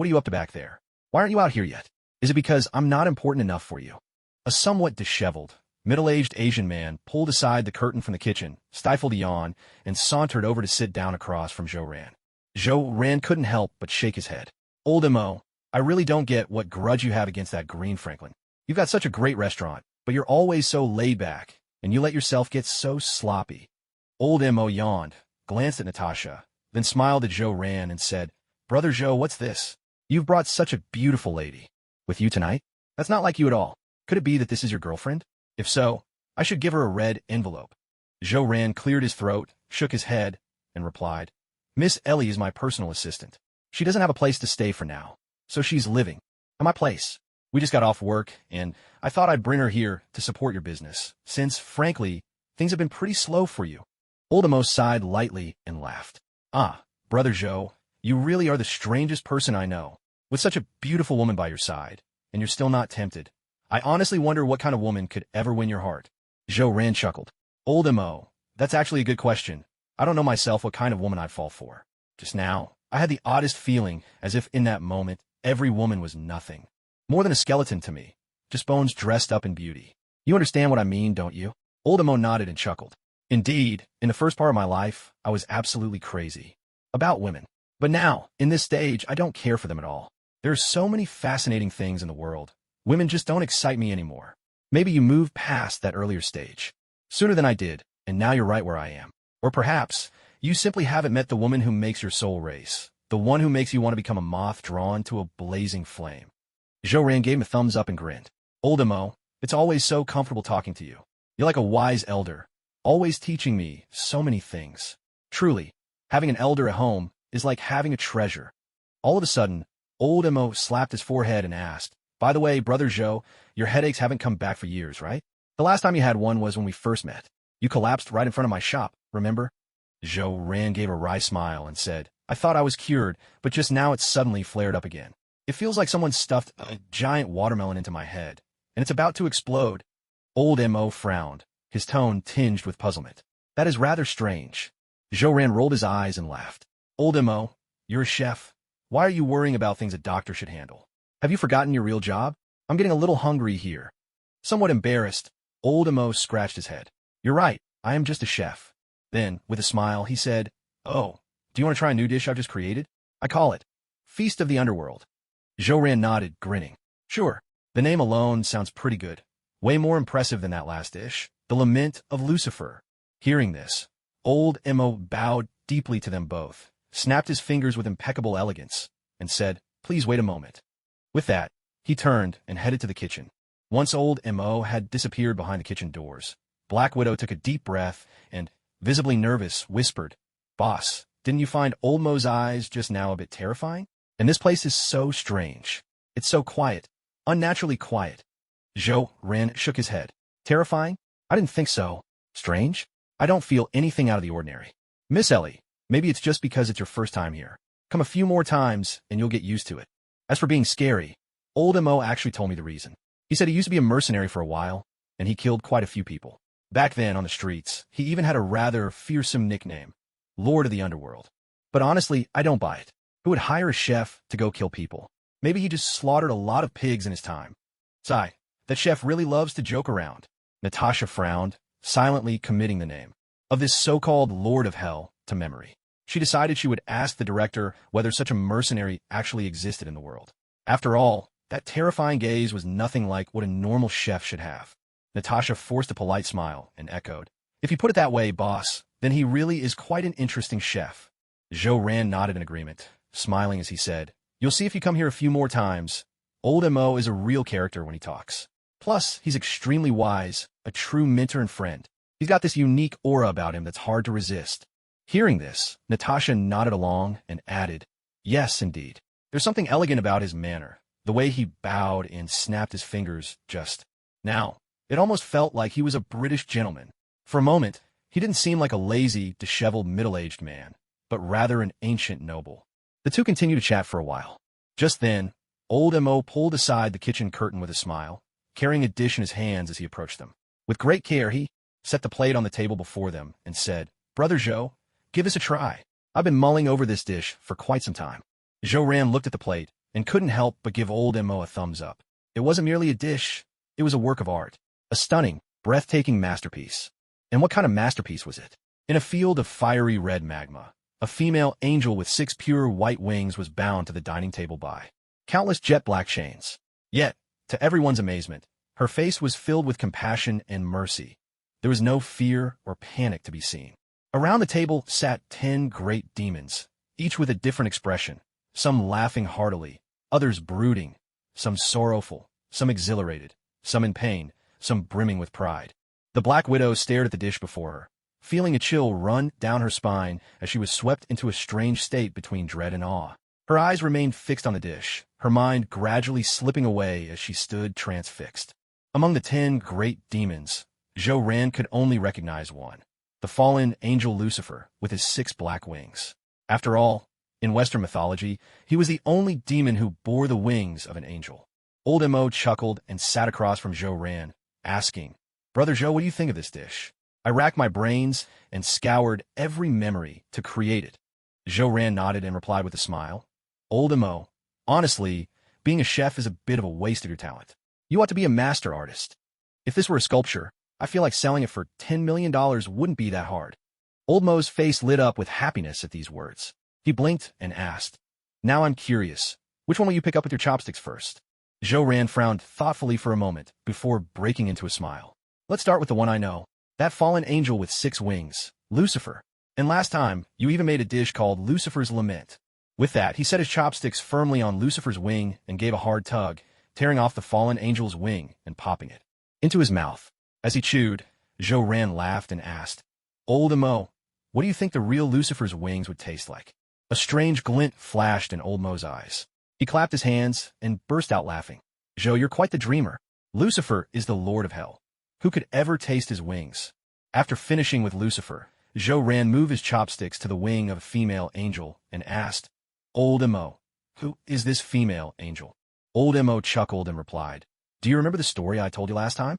are you up to back there? Why aren't you out here yet? Is it because I'm not important enough for you? A somewhat disheveled, middle-aged Asian man pulled aside the curtain from the kitchen, stifled a yawn, and sauntered over to sit down across from Zhou Ran. Zhou Ran couldn't help but shake his head. Odin, I really don't get what grudge you have against that Green Franklin. You've got such a great restaurant, but you're always so laid back, and you let yourself get so sloppy. Odin yawned, glanced at Natasha, then smiled at Zhou Ran and said, Brother Zhou, what's this? You've brought such a beautiful lady with you tonight? That's not like you at all. Could it be that this is your girlfriend? If so, I should give her a red envelope. Zhou Ran cleared his throat, shook his head, and replied, Miss Ellie is my personal assistant. She doesn't have a place to stay for now, so she's living at my place. We just got off work, and I thought I'd bring her here to support your business, since, frankly, things have been pretty slow for you. Oldemo sighed lightly and laughed. Ah, Brother Zhou, you really are the strangest person I know. With such a beautiful woman by your side, and you're still not tempted. I honestly wonder what kind of woman could ever win your heart. Zhou Ran chuckled. Oldemo, that's actually a good question. I don't know myself what kind of woman I'd fall for. Just now, I had the oddest feeling, as if in that moment, every woman was nothing. More than a skeleton to me, just bones dressed up in beauty. You understand what I mean, don't you? Oldemo nodded and chuckled. Indeed, in the first part of my life, I was absolutely crazy about women. But now, in this stage, I don't care for them at all. There are so many fascinating things in the world. Women just don't excite me anymore. Maybe you moved past that earlier stage sooner than I did, and now you're right where I am. Or perhaps you simply haven't met the woman who makes your soul race, the one who makes you want to become a moth drawn to a blazing flame. Zhou gave him a thumbs up and grinned. Old Mo, it's always so comfortable talking to you. You're like a wise elder, always teaching me so many things. Truly, having an elder at home is like having a treasure. All of a sudden, Old Mo slapped his forehead and asked, by the way, Brother Zhou, your headaches haven't come back for years, right? The last time you had one was when we first met. You collapsed right in front of my shop, remember? Zhou gave a wry smile and said, I thought I was cured, but just now it's suddenly flared up again. It feels like someone stuffed a giant watermelon into my head, and it's about to explode. Old Mo frowned, his tone tinged with puzzlement. That is rather strange. Zhou rolled his eyes and laughed. Old Mo, you're a chef. Why are you worrying about things a doctor should handle? Have you forgotten your real job? I'm getting a little hungry here. Somewhat embarrassed, Old Mo scratched his head. You're right, I am just a chef. Then, with a smile, he said, Oh, do you want to try a new dish I've just created? I call it Feast of the Underworld. Zhou nodded, grinning. Sure, the name alone sounds pretty good. Way more impressive than that last dish, the Lament of Lucifer. Hearing this, Old Mo bowed deeply to them both, snapped his fingers with impeccable elegance, and said, Please wait a moment. With that, he turned and headed to the kitchen. Once Old Mo had disappeared behind the kitchen doors, Black Widow took a deep breath and, visibly nervous, whispered, Boss, didn't you find Old Mo's eyes just now a bit terrifying? And this place is so strange. It's so quiet, unnaturally quiet. Zhou shook his head. Terrifying? I didn't think so. Strange? I don't feel anything out of the ordinary. Miss Ellie, maybe it's just because it's your first time here. Come a few more times and you'll get used to it. As for being scary, Old Mo actually told me the reason. He said he used to be a mercenary for a while, and he killed quite a few people. Back then, on the streets, he even had a rather fearsome nickname, Lord of the Underworld. But honestly, I don't buy it. Who would hire a chef to go kill people? Maybe he just slaughtered a lot of pigs in his time. Sigh, that chef really loves to joke around. Natasha frowned, silently committing the name of this so-called Lord of Hell to memory. She decided she would ask the director whether such a mercenary actually existed in the world. After all, that terrifying gaze was nothing like what a normal chef should have. Natasha forced a polite smile and echoed, If you put it that way, boss, then he really is quite an interesting chef. Zhou nodded in agreement, smiling as he said, You'll see if you come here a few more times. Old Mo is a real character when he talks. Plus, he's extremely wise, a true mentor and friend. He's got this unique aura about him that's hard to resist. Hearing this, Natasha nodded along and added, Yes, indeed. There's something elegant about his manner, the way he bowed and snapped his fingers just now. It almost felt like he was a British gentleman. For a moment, he didn't seem like a lazy, disheveled, middle-aged man, but rather an ancient noble. The two continued to chat for a while. Just then, Old Mo pulled aside the kitchen curtain with a smile, carrying a dish in his hands as he approached them. With great care, he set the plate on the table before them and said, Brother Zhou, give this a try. I've been mulling over this dish for quite some time. Zhou looked at the plate and couldn't help but give Old Mo a thumbs up. It wasn't merely a dish, it was a work of art. A stunning, breathtaking masterpiece. And what kind of masterpiece was it? In a field of fiery red magma, a female angel with 6 pure white wings was bound to the dining table by countless jet-black chains. Yet, to everyone's amazement, her face was filled with compassion and mercy. There was no fear or panic to be seen. Around the table sat 10 great demons, each with a different expression, some laughing heartily, others brooding, some sorrowful, some exhilarated, some in pain, some brimming with pride. The Black Widow stared at the dish before her, feeling a chill run down her spine as she was swept into a strange state between dread and awe. Her eyes remained fixed on the dish, her mind gradually slipping away as she stood transfixed. Among the 10 great demons, Zhou could only recognize one, the fallen angel Lucifer with his 6 black wings. After all, in Western mythology, he was the only demon who bore the wings of an angel. Old Mo chuckled and sat across from Zhou asking, Brother Zhou, what do you think of this dish? I racked my brains and scoured every memory to create it. Zhou nodded and replied with a smile, Old Mo, honestly, being a chef is a bit of a waste of your talent. You ought to be a master artist. If this were a sculpture, I feel like selling it for $10 million wouldn't be that hard. Old Mo's face lit up with happiness at these words. He blinked and asked, Now I'm curious, which one will you pick up with your chopsticks first? Zhou Ran frowned thoughtfully for a moment before breaking into a smile. Let's start with the one I know. That fallen angel with 6 wings, Lucifer. And last time, you even made a dish called Lucifer's Lament. With that, he set his chopsticks firmly on Lucifer's wing and gave a hard tug, tearing off the fallen angel's wing and popping it into his mouth. As he chewed, Zhou Ran laughed and asked, Old Mo, what do you think the real Lucifer's wings would taste like? A strange glint flashed in Old Mo's eyes. He clapped his hands and burst out laughing. Zhou, you're quite the dreamer. Lucifer is the Lord of Hell. Who could ever taste his wings? After finishing with Lucifer, Zhou Ran moved his chopsticks to the wing of a female angel and asked, Old Mo, who is this female angel? Old Mo chuckled and replied, Do you remember the story I told you last time?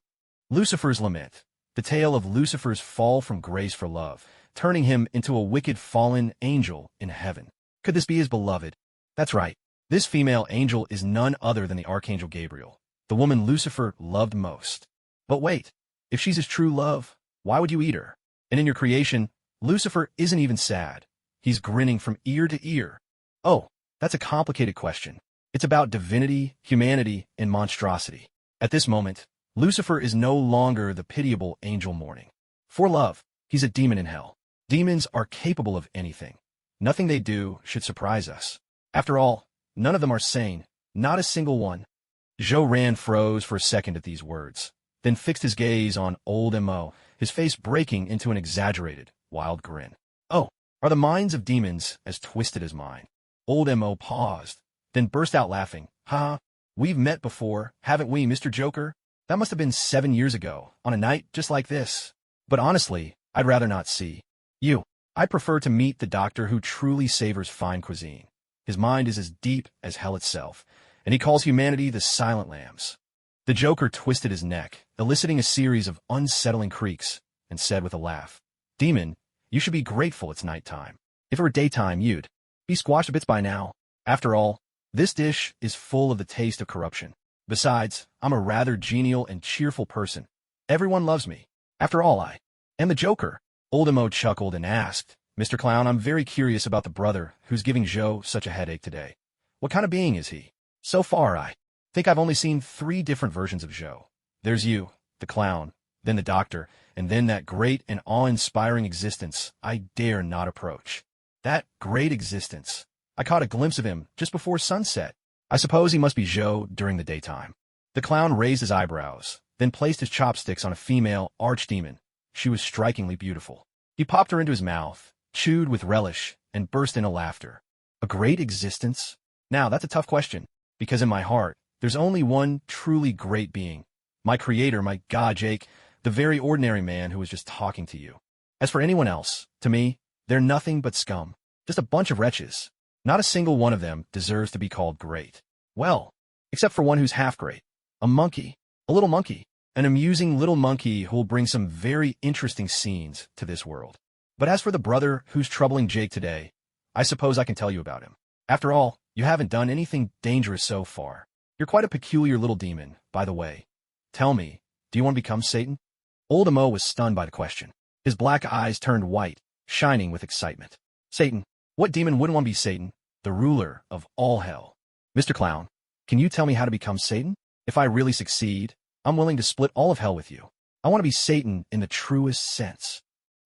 Lucifer's Lament, the tale of Lucifer's fall from grace for love, turning him into a wicked fallen angel in heaven. Could this be his beloved? That's right. This female angel is none other than the Archangel Gabriel, the woman Lucifer loved most. But wait, if she's his true love, why would you eat her? And in your creation, Lucifer isn't even sad. He's grinning from ear to ear. Oh, that's a complicated question. It's about divinity, humanity, and monstrosity. At this moment, Lucifer is no longer the pitiable angel mourning. For love, he's a demon in hell. Demons are capable of anything. Nothing they do should surprise us. After all, none of them are sane, not a single one. Zhou Ran froze for a second at these words, then fixed his gaze on Old Mo, his face breaking into an exaggerated, wild grin. Oh, are the minds of demons as twisted as mine? Old Mo paused, then burst out laughing. Ha! We've met before, haven't we, Mr. Joker? That must have been 7 years ago, on a night just like this. But honestly, I'd rather not see you. I prefer to meet the doctor who truly savors fine cuisine. His mind is as deep as hell itself, and he calls humanity the Silent Lambs. The Joker twisted his neck, eliciting a series of unsettling creaks, and said with a laugh, Demon, you should be grateful it's nighttime. If it were daytime, you'd be squashed to bits by now. After all, this dish is full of the taste of corruption. Besides, I'm a rather genial and cheerful person. Everyone loves me. After all, I am the Joker. Old Mo chuckled and asked, Mr. Clown, I'm very curious about the brother who's giving Zhou such a headache today. What kind of being is he? So far, I think I've only seen 3 different versions of Zhou. There's you, the clown, then the doctor, and then that great and awe-inspiring existence I dare not approach. That great existence. I caught a glimpse of him just before sunset. I suppose he must be Zhou during the daytime. The clown raised his eyebrows, then placed his chopsticks on a female archdemon. She was strikingly beautiful. He popped her into his mouth, chewed with relish, and burst into laughter. A great existence? Now, that's a tough question, because in my heart, there's only one truly great being. My creator, my God, Jake, the very ordinary man who was just talking to you. As for anyone else, to me, they're nothing but scum. Just a bunch of wretches. Not a single one of them deserves to be called great. Well, except for one who's half great. A monkey. A little monkey. An amusing little monkey who'll bring some very interesting scenes to this world. But as for the brother who's troubling Jake today, I suppose I can tell you about him. After all, you haven't done anything dangerous so far. You're quite a peculiar little demon, by the way. Tell me, do you want to become Satan? Old Mo was stunned by the question. His black eyes turned white, shining with excitement. Satan? What demon wouldn't want to be Satan, the ruler of all hell? Mr. Clown, can you tell me how to become Satan? If I really succeed, I'm willing to split all of hell with you. I want to be Satan in the truest sense.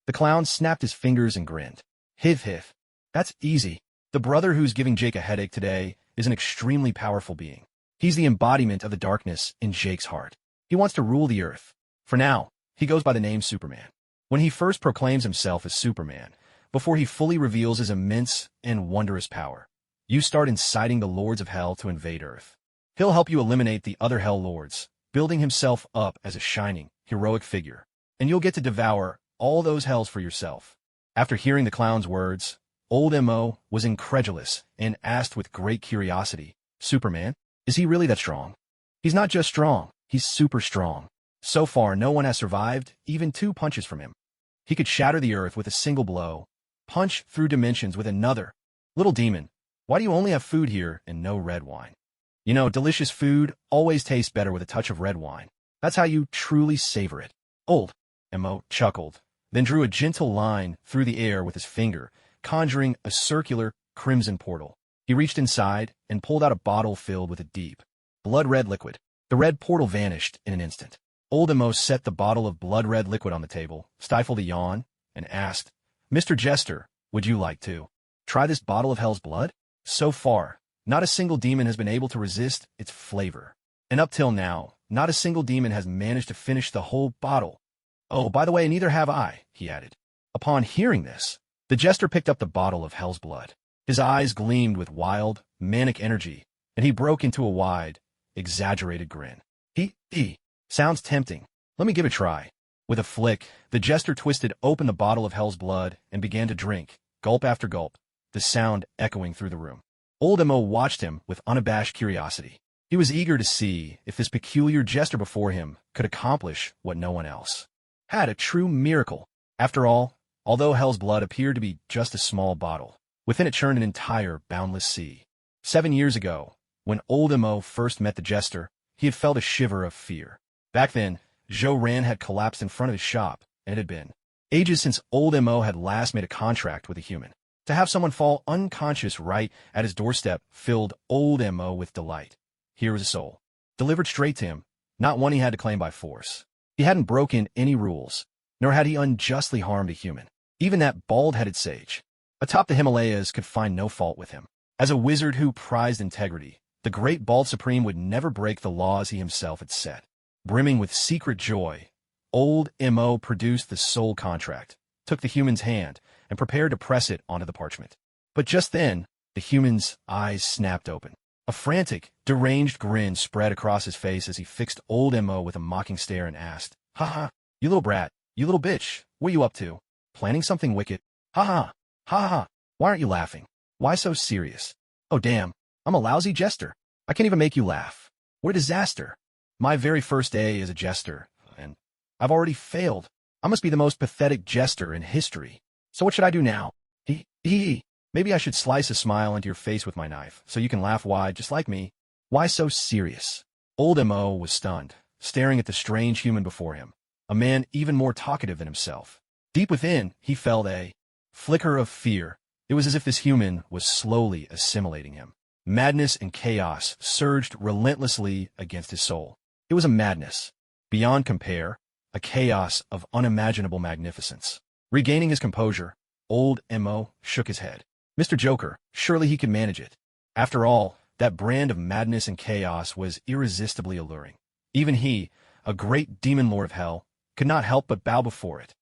The clown snapped his fingers and grinned. Hiv hiv. That's easy. The brother who's giving Jake a headache today is an extremely powerful being. He's the embodiment of the darkness in Jake's heart. He wants to rule the earth. For now, he goes by the name Superman. When he first proclaims himself as Superman, before he fully reveals his immense and wondrous power, you start inciting the lords of hell to invade Earth. He'll help you eliminate the other hell lords, building himself up as a shining, heroic figure, and you'll get to devour all those hells for yourself. After hearing the clown's words, Old Mo was incredulous and asked with great curiosity, Superman? Is he really that strong? He's not just strong, he's super strong. So far, no one has survived even 2 punches from him. He could shatter the earth with a single blow, punch through dimensions with another. Little demon, why do you only have food here and no red wine? You know, delicious food always tastes better with a touch of red wine. That's how you truly savor it. Old Mo chuckled, then drew a gentle line through the air with his finger, conjuring a circular, crimson portal. He reached inside and pulled out a bottle filled with a deep, blood-red liquid. The red portal vanished in an instant. Old Mo set the bottle of blood-red liquid on the table, stifled a yawn, and asked, "Mr. Jester, would you like to try this bottle of hell's blood?" So far, not a single demon has been able to resist its flavor. And up till now, not a single demon has managed to finish the whole bottle. "Oh, by the way, neither have I," he added. Upon hearing this, the Jester picked up the bottle of hell's blood. His eyes gleamed with wild, manic energy, and he broke into a wide, exaggerated grin. He, sounds tempting. Let me give it a try." With a flick, the Jester twisted open the bottle of hell's blood and began to drink, gulp after gulp, the sound echoing through the room. Old Mo watched him with unabashed curiosity. He was eager to see if this peculiar Jester before him could accomplish what no one else had, a true miracle. After all, although hell's blood appeared to be just a small bottle, within it churned an entire boundless sea. 7 years ago, when Old Mo first met the Jester, he had felt a shiver of fear. Back then, Ran had collapsed in front of his shop, and it had been ages since Old Mo had last made a contract with a human. To have someone fall unconscious right at his doorstep filled Old Mo with delight. Here was a soul, delivered straight to him, not one he had to claim by force. He hadn't broken any rules, nor had he unjustly harmed a human. Even that bald-headed sage atop the Himalayas could find no fault with him. As a wizard who prized integrity, the great Bald Supreme would never break the laws he himself had set. Brimming with secret joy, Old Mo produced the soul contract, took the human's hand, and prepared to press it onto the parchment. But just then, the human's eyes snapped open. A frantic, deranged grin spread across his face as he fixed Old Mo with a mocking stare and asked, "Ha ha, you little brat, you little bitch, what are you up to? Planning something wicked? Ha ha, ha ha, why aren't you laughing? Why so serious? Oh damn, I'm a lousy jester. I can't even make you laugh. What a disaster. My very first day as a jester, and I've already failed. I must be the most pathetic jester in history. So what should I do now? Maybe I should slice a smile into your face with my knife, so you can laugh wide just like me. Why so serious?" Old Mo was stunned, staring at the strange human before him, a man even more talkative than himself. Deep within, he felt a flicker of fear. It was as if this human was slowly assimilating him. Madness and chaos surged relentlessly against his soul. It was a madness, beyond compare, a chaos of unimaginable magnificence. Regaining his composure, Old Mo shook his head. Mr. Joker, surely he could manage it. After all, that brand of madness and chaos was irresistibly alluring. Even he, a great demon lord of hell, could not help but bow before it.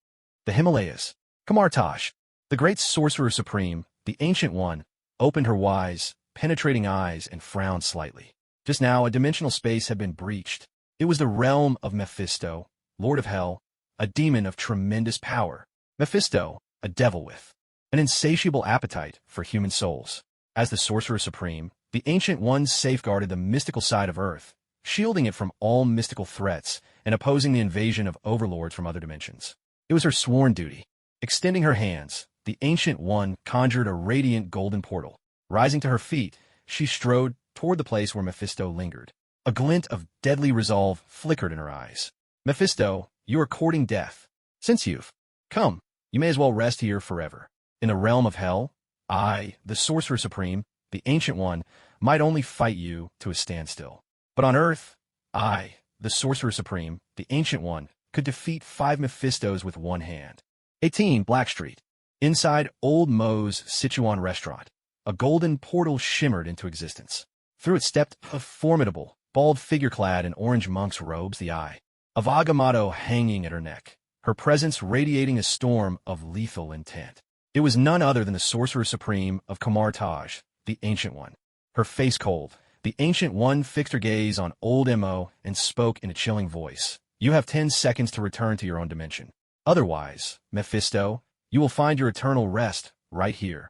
The Himalayas, Kamartaj, the great sorcerer supreme, the Ancient One, opened her wise, penetrating eyes and frowned slightly. Just now, a dimensional space had been breached. It was the realm of Mephisto, Lord of Hell, a demon of tremendous power. Mephisto, a devil with an insatiable appetite for human souls. As the Sorcerer Supreme, the Ancient One safeguarded the mystical side of Earth, shielding it from all mystical threats and opposing the invasion of overlords from other dimensions. It was her sworn duty. Extending her hands, the Ancient One conjured a radiant golden portal. Rising to her feet, she strode toward the place where Mephisto lingered. A glint of deadly resolve flickered in her eyes. "Mephisto, you are courting death. Since you've come, you may as well rest here forever. In the realm of hell, I, the Sorcerer Supreme, the Ancient One, might only fight you to a standstill. But on Earth, I, the Sorcerer Supreme, the Ancient One, could defeat 5 Mephistos with one hand." 18 Black Street. Inside Old Mo's Sichuan restaurant, a golden portal shimmered into existence. Through it stepped a formidable, bald figure clad in orange monk's robes, the eye of Agamotto hanging at her neck, her presence radiating a storm of lethal intent. It was none other than the Sorcerer Supreme of Kamartaj, the Ancient One. Her face cold, the Ancient One fixed her gaze on Old Mo and spoke in a chilling voice. "You have 10 seconds to return to your own dimension. Otherwise, Mephisto, you will find your eternal rest right here."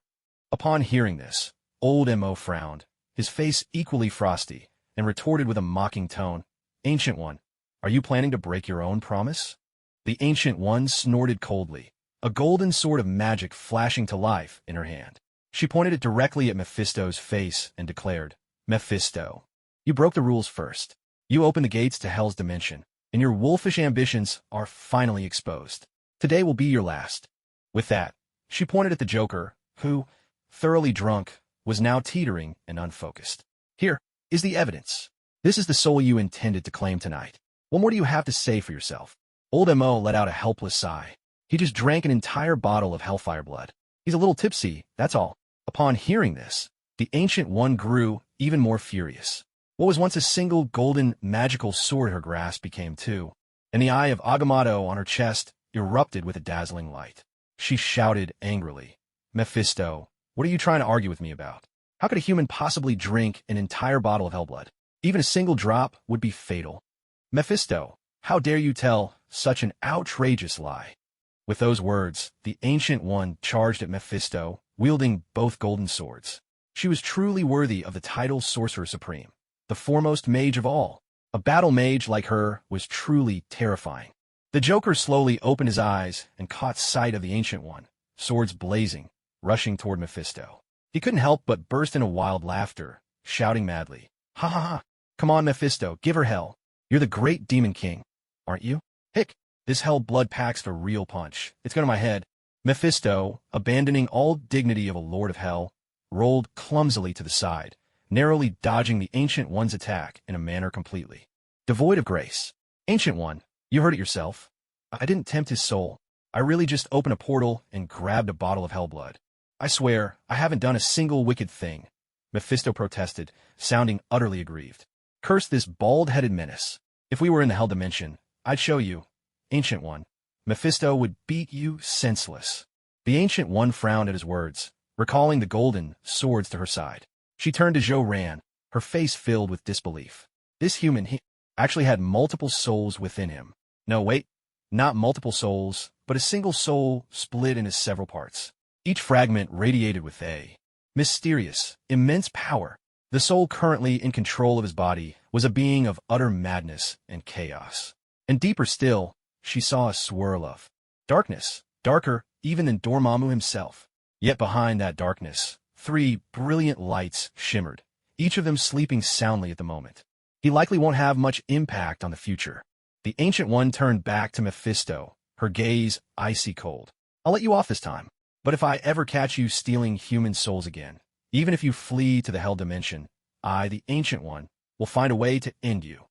Upon hearing this, Old Mo frowned, his face equally frosty, and retorted with a mocking tone, "Ancient One, are you planning to break your own promise?" The Ancient One snorted coldly, a golden sword of magic flashing to life in her hand. She pointed it directly at Mephisto's face and declared, "Mephisto, you broke the rules first. You opened the gates to Hell's dimension, and your wolfish ambitions are finally exposed. Today will be your last." With that, she pointed at the Joker, who, thoroughly drunk, was now teetering and unfocused. "Here is the evidence." This is the soul you intended to claim tonight. What more do you have to say for yourself? Old M.O. let out a helpless sigh. He just drank an entire bottle of hellfire blood. He's a little tipsy, that's all. Upon hearing this, the Ancient One grew even more furious. What was once a single golden magical sword her grasp became two, and the eye of Agamotto on her chest erupted with a dazzling light. She shouted angrily, "Mephisto, what are you trying to argue with me about? How could a human possibly drink an entire bottle of hellblood? Even a single drop would be fatal. Mephisto, how dare you tell such an outrageous lie?" With those words, the Ancient One charged at Mephisto, wielding both golden swords. She was truly worthy of the title Sorcerer Supreme, the foremost mage of all. A battle mage like her was truly terrifying. The Joker slowly opened his eyes and caught sight of the Ancient One, swords blazing, rushing toward Mephisto. He couldn't help but burst into wild laughter, shouting madly, "Ha ha ha! Come on, Mephisto, give her hell. You're the great Demon King, aren't you? Hick, this hell blood packs a real punch. It's going to my head." Mephisto, abandoning all dignity of a Lord of Hell, rolled clumsily to the side, narrowly dodging the Ancient One's attack in a manner completely devoid of grace. "Ancient One, you heard it yourself. I didn't tempt his soul. I really just opened a portal and grabbed a bottle of hell blood. I swear, I haven't done a single wicked thing," Mephisto protested, sounding utterly aggrieved. "Curse this bald-headed menace. If we were in the Hell Dimension, I'd show you. Ancient One, Mephisto would beat you senseless." The Ancient One frowned at his words, recalling the golden swords to her side. She turned to Zhou Ran, her face filled with disbelief. This human, he actually had multiple souls within him. No, wait, not multiple souls, but a single soul split into several parts. Each fragment radiated with a mysterious, immense power. The soul currently in control of his body was a being of utter madness and chaos. And deeper still, she saw a swirl of darkness, darker even than Dormammu himself. Yet behind that darkness, three brilliant lights shimmered, each of them sleeping soundly at the moment. He likely won't have much impact on the future. The Ancient One turned back to Mephisto, her gaze icy cold. "I'll let you off this time, but if I ever catch you stealing human souls again, even if you flee to the Hell Dimension, I, the Ancient One, will find a way to end you."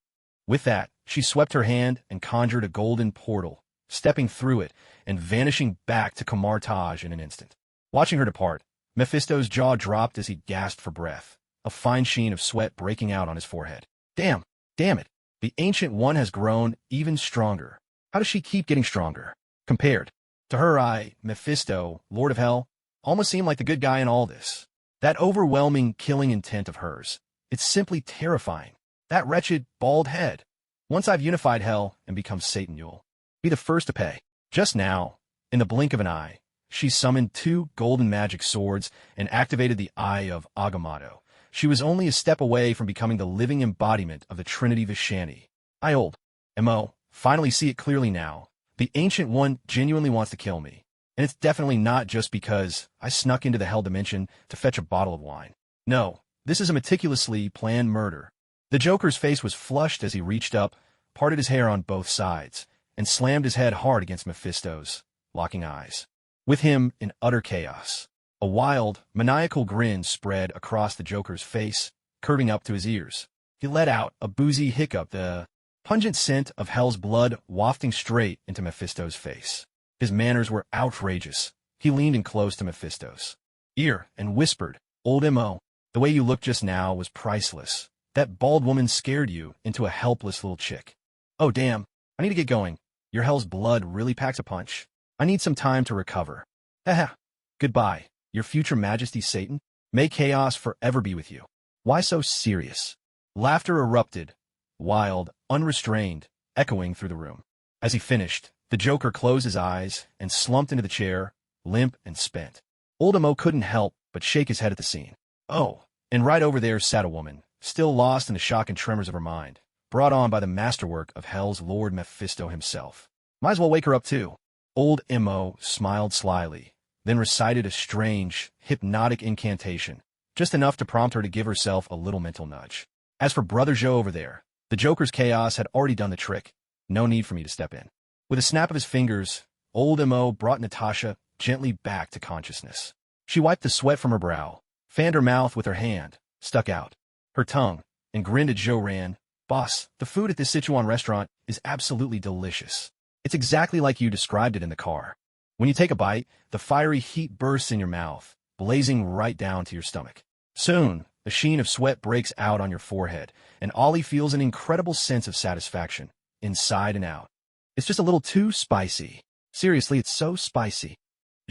With that, she swept her hand and conjured a golden portal, stepping through it and vanishing back to Kamartaj in an instant. Watching her depart, Mephisto's jaw dropped as he gasped for breath, a fine sheen of sweat breaking out on his forehead. Damn it, the Ancient One has grown even stronger. How does she keep getting stronger? Compared to her, Mephisto, Lord of Hell, almost seemed like the good guy in all this. That overwhelming killing intent of hers, it's simply terrifying. That wretched, bald head. Once I've unified Hell and become Satan, you'll be the first to pay. Just now, in the blink of an eye, she summoned two golden magic swords and activated the Eye of Agamotto. She was only a step away from becoming the living embodiment of the Trinity Vishani. I old M.O. finally see it clearly now. The Ancient One genuinely wants to kill me. And it's definitely not just because I snuck into the Hell Dimension to fetch a bottle of wine. No, this is a meticulously planned murder. The Joker's face was flushed as he reached up, parted his hair on both sides, and slammed his head hard against Mephisto's, locking eyes. With him in utter chaos, a wild, maniacal grin spread across the Joker's face, curving up to his ears. He let out a boozy hiccup, the pungent scent of hell's blood wafting straight into Mephisto's face. His manners were outrageous. He leaned in close to Mephisto's ear and whispered, "Old M.O., the way you looked just now was priceless. That bald woman scared you into a helpless little chick. Oh, damn, I need to get going. Your hell's blood really packs a punch. I need some time to recover. Haha. Goodbye, your future majesty Satan. May chaos forever be with you." Why so serious? Laughter erupted, wild, unrestrained, echoing through the room. As he finished, the Joker closed his eyes and slumped into the chair, limp and spent. Old M.O. couldn't help but shake his head at the scene. Oh, and right over there sat a woman, still lost in the shock and tremors of her mind, brought on by the masterwork of Hell's Lord Mephisto himself. Might as well wake her up too. Old M.O. smiled slyly, then recited a strange, hypnotic incantation, just enough to prompt her to give herself a little mental nudge. As for Brother Joe over there, the Joker's chaos had already done the trick. No need for me to step in. With a snap of his fingers, Old M.O. brought Natasha gently back to consciousness. She wiped the sweat from her brow, fanned her mouth with her hand, stuck out her tongue, and grinned at Zhou Ran, Boss, the food at this Sichuan restaurant is absolutely delicious. It's exactly like you described it in the car. When you take a bite, the fiery heat bursts in your mouth, blazing right down to your stomach. Soon, a sheen of sweat breaks out on your forehead, and Ollie feels an incredible sense of satisfaction, inside and out. It's just a little too spicy. Seriously, it's so spicy.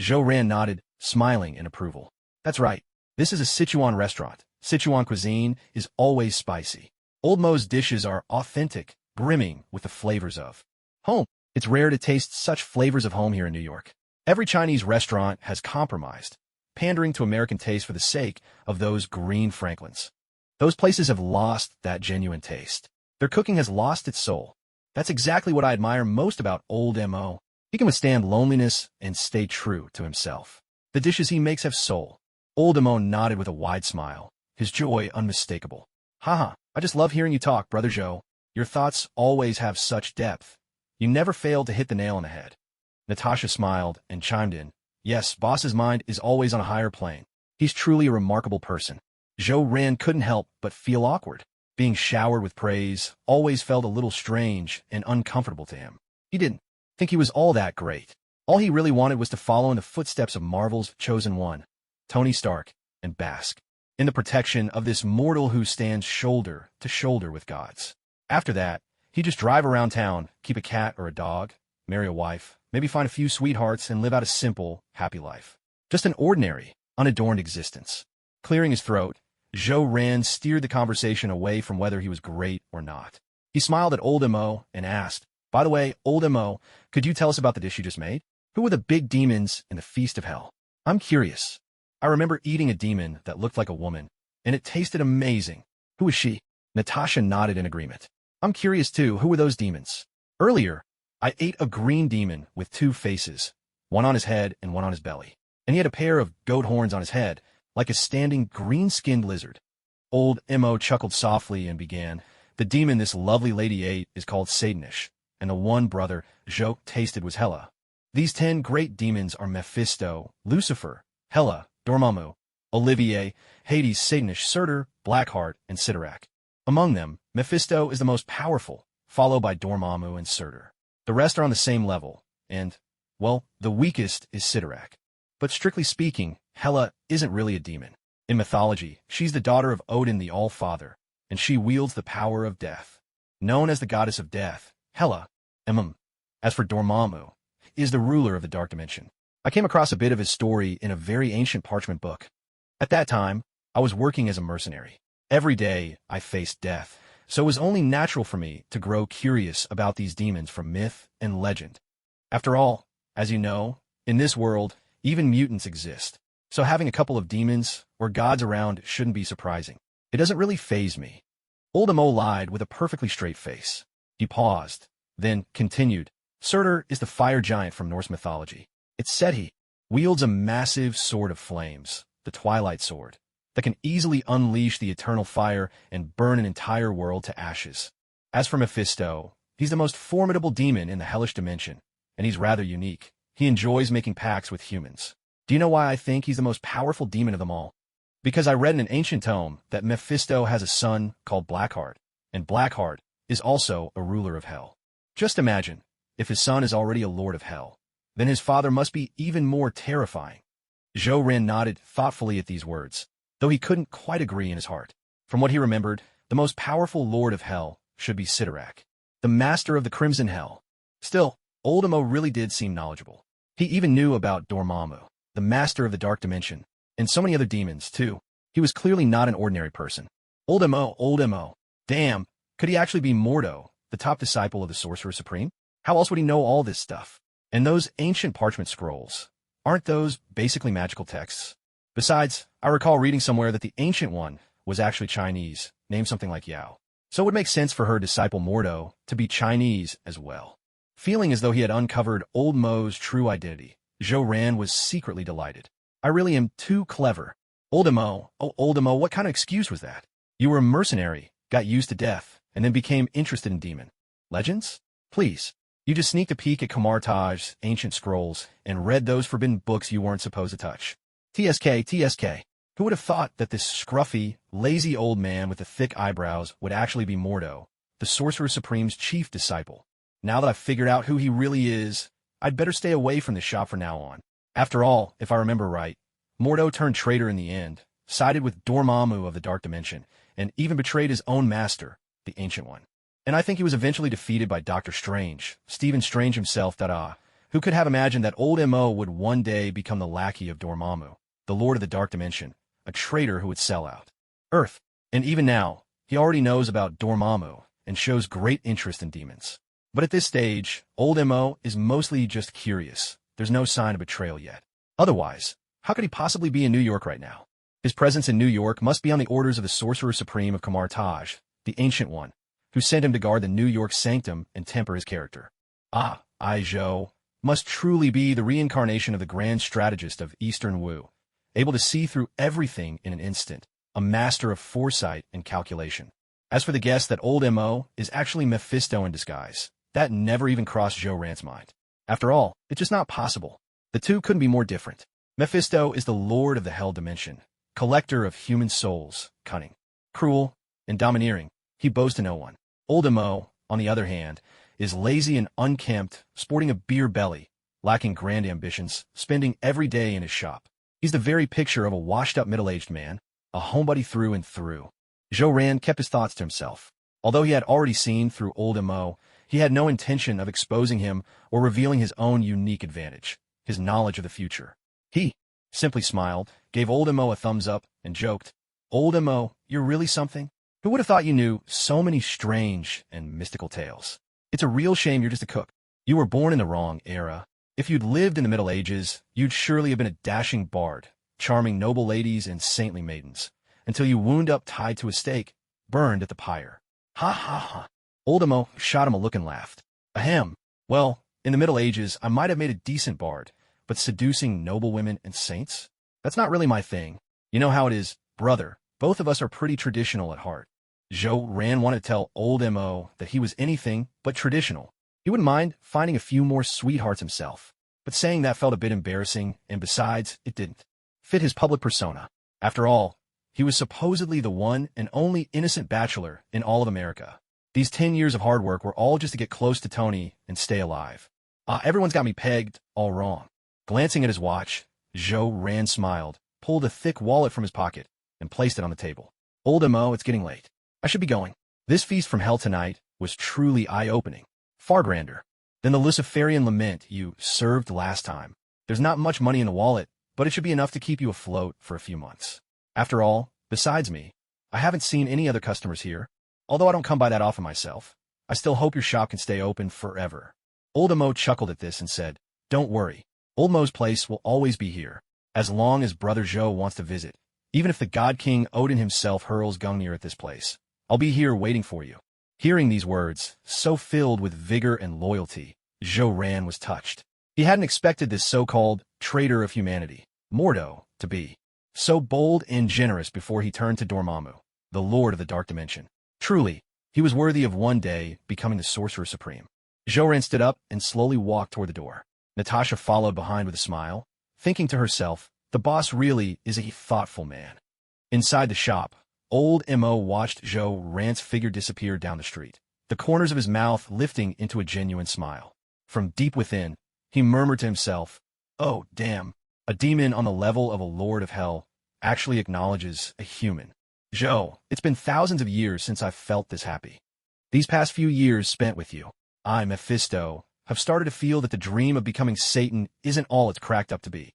Zhou Ran nodded, smiling in approval. That's right. This is a Sichuan restaurant. Sichuan cuisine is always spicy. Old Mo's dishes are authentic, brimming with the flavors of home. It's rare to taste such flavors of home here in New York. Every Chinese restaurant has compromised, pandering to American taste for the sake of those green Franklins. Those places have lost that genuine taste. Their cooking has lost its soul. That's exactly what I admire most about Old Mo. He can withstand loneliness and stay true to himself. The dishes he makes have soul. Old Mo nodded with a wide smile, his joy unmistakable. Haha, I just love hearing you talk, Brother Zhou. Your thoughts always have such depth. You never fail to hit the nail on the head. Natasha smiled and chimed in. Yes, Boss's mind is always on a higher plane. He's truly a remarkable person. Zhou Ran couldn't help but feel awkward. Being showered with praise always felt a little strange and uncomfortable to him. He didn't think he was all that great. All he really wanted was to follow in the footsteps of Marvel's chosen one, Tony Stark, and bask in the protection of this mortal who stands shoulder to shoulder with gods. After that, he'd just drive around town, keep a cat or a dog, marry a wife, maybe find a few sweethearts and live out a simple, happy life. Just an ordinary, unadorned existence. Clearing his throat, Zhou Ran steered the conversation away from whether he was great or not. He smiled at Old Mo and asked, By the way, Old Mo, could you tell us about the dish you just made? Who were the big demons in the Feast of Hell? I'm curious. I remember eating a demon that looked like a woman, and it tasted amazing. Who was she? Natasha nodded in agreement. I'm curious too, who were those demons? Earlier, I ate a green demon with two faces, one on his head and one on his belly. And he had a pair of goat horns on his head, like a standing green-skinned lizard. Old Mo chuckled softly and began, The demon this lovely lady ate is called Satanish, and the one brother Zhou tasted was Hela. These 10 great demons are Mephisto, Lucifer, Hela, Dormammu, Olivier, Hades, Satanish, Surtur, Blackheart, and Sidorak. Among them, Mephisto is the most powerful, followed by Dormammu and Surtur. The rest are on the same level, and, well, the weakest is Sidorak. But strictly speaking, Hela isn't really a demon. In mythology, she's the daughter of Odin the All-Father, and she wields the power of death. Known as the goddess of death, Hela, as for Dormammu, is the ruler of the dark dimension. I came across a bit of his story in a very ancient parchment book. At that time, I was working as a mercenary. Every day, I faced death, so it was only natural for me to grow curious about these demons from myth and legend. After all, as you know, in this world, even mutants exist, so having a couple of demons or gods around shouldn't be surprising. It doesn't really faze me. Old Mo lied with a perfectly straight face. He paused, then continued. Surtur is the fire giant from Norse mythology. It's said he wields a massive sword of flames, the Twilight Sword, that can easily unleash the eternal fire and burn an entire world to ashes. As for Mephisto, he's the most formidable demon in the hellish dimension, and he's rather unique. He enjoys making pacts with humans. Do you know why I think he's the most powerful demon of them all? Because I read in an ancient tome that Mephisto has a son called Blackheart, and Blackheart is also a ruler of hell. Just imagine, if his son is already a lord of hell, then his father must be even more terrifying. Zhou Ran nodded thoughtfully at these words, though he couldn't quite agree in his heart. From what he remembered, the most powerful lord of hell should be Sidorak, the master of the Crimson Hell. Still, Old Mo really did seem knowledgeable. He even knew about Dormammu, the master of the dark dimension, and so many other demons, too. He was clearly not an ordinary person. Old Mo. Damn, could he actually be Mordo, the top disciple of the Sorcerer Supreme? How else would he know all this stuff? And those ancient parchment scrolls, aren't those basically magical texts? Besides, I recall reading somewhere that the Ancient One was actually Chinese, named something like Yao. So it would make sense for her disciple Mordo to be Chinese as well. Feeling as though he had uncovered Old Mo's true identity, Zhou Ran was secretly delighted. I really am too clever. Old Mo, what kind of excuse was that? You were a mercenary, got used to death, and then became interested in demon legends? Please. You just sneaked a peek at Kamartaj's ancient scrolls and read those forbidden books you weren't supposed to touch. TSK. Who would have thought that this scruffy, lazy old man with the thick eyebrows would actually be Mordo, the Sorcerer Supreme's chief disciple. Now that I've figured out who he really is, I'd better stay away from this shop from now on. After all, if I remember right, Mordo turned traitor in the end, sided with Dormammu of the Dark Dimension, and even betrayed his own master, the Ancient One. And I think he was eventually defeated by Doctor Strange, Stephen Strange himself. Who could have imagined that old M.O. would one day become the lackey of Dormammu, the Lord of the Dark Dimension, a traitor who would sell out Earth. And even now, he already knows about Dormammu and shows great interest in demons. But at this stage, old M.O. is mostly just curious. There's no sign of betrayal yet. Otherwise, how could he possibly be in New York right now? His presence in New York must be on the orders of the Sorcerer Supreme of Kamar-Taj, the Ancient One, who sent him to guard the New York sanctum and temper his character. S.H.I.E.L.D. must truly be the reincarnation of the grand strategist of Eastern Wu, able to see through everything in an instant, a master of foresight and calculation. As for the guess that old M.O. is actually Mephisto in disguise, that never even crossed Zhou Ran's mind. After all, it's just not possible. The two couldn't be more different. Mephisto is the lord of the Hell Dimension, collector of human souls, cunning, cruel, and domineering. He bows to no one. Old M.O., on the other hand, is lazy and unkempt, sporting a beer belly, lacking grand ambitions, spending every day in his shop. He's the very picture of a washed-up middle-aged man, a homebody through and through. Zhou Ran kept his thoughts to himself. Although he had already seen through old M.O., he had no intention of exposing him or revealing his own unique advantage, his knowledge of the future. He simply smiled, gave old M.O. a thumbs up, and joked, "Old M.O., you're really something? Who would have thought you knew so many strange and mystical tales? It's a real shame you're just a cook. You were born in the wrong era. If you'd lived in the Middle Ages, you'd surely have been a dashing bard, charming noble ladies and saintly maidens, until you wound up tied to a stake, burned at the pyre." Ha ha ha. Old M.O. shot him a look and laughed. Ahem. Well, in the Middle Ages, I might have made a decent bard, but seducing noble women and saints? That's not really my thing. You know how it is, brother. Both of us are pretty traditional at heart. Zhou Ran wanted to tell old M.O. that he was anything but traditional. He wouldn't mind finding a few more sweethearts himself, but saying that felt a bit embarrassing, and besides, it didn't fit his public persona. After all, he was supposedly the one and only innocent bachelor in all of America. These 10 years of hard work were all just to get close to Tony and stay alive. Everyone's got me pegged all wrong. Glancing at his watch, Zhou Ran smiled, pulled a thick wallet from his pocket, and placed it on the table. Old M.O., it's getting late. I should be going. This feast from hell tonight was truly eye-opening. Far grander than the Luciferian lament you served last time. There's not much money in the wallet, but it should be enough to keep you afloat for a few months. After all, besides me, I haven't seen any other customers here. Although I don't come by that often myself, I still hope your shop can stay open forever. Old M.O. chuckled at this and said, "Don't worry. Old Mo's place will always be here, as long as Brother Zhou wants to visit. Even if the God King Odin himself hurls Gungnir at this place, I'll be here waiting for you." Hearing these words, so filled with vigor and loyalty, Zhou Ran was touched. He hadn't expected this so-called traitor of humanity, Mordo, to be so bold and generous before he turned to Dormammu, the Lord of the Dark Dimension. Truly, he was worthy of one day becoming the Sorcerer Supreme. Zhou Ran stood up and slowly walked toward the door. Natasha followed behind with a smile, thinking to herself, the boss really is a thoughtful man. Inside the shop, old M.O. watched Zhou Ran's figure disappear down the street, the corners of his mouth lifting into a genuine smile. From deep within, he murmured to himself, "Oh, damn, a demon on the level of a lord of hell actually acknowledges a human. Zhou, it's been thousands of years since I've felt this happy. These past few years spent with you, I, Mephisto, have started to feel that the dream of becoming Satan isn't all it's cracked up to be.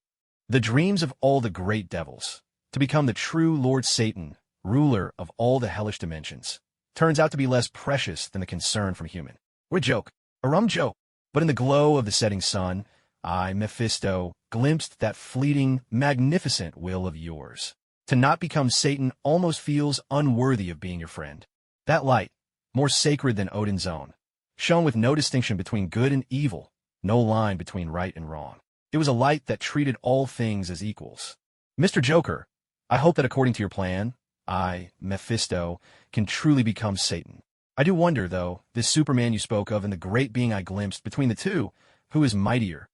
The dreams of all the great devils, to become the true Lord Satan, ruler of all the hellish dimensions, turns out to be less precious than the concern from human. What a joke, a rum joke. But in the glow of the setting sun, I, Mephisto, glimpsed that fleeting, magnificent will of yours. To not become Satan almost feels unworthy of being your friend. That light, more sacred than Odin's own, shone with no distinction between good and evil, no line between right and wrong. It was a light that treated all things as equals. Mr. Joker, I hope that according to your plan, I, Mephisto, can truly become Satan. I do wonder, though, this Superman you spoke of and the great being I glimpsed between the two, who is mightier?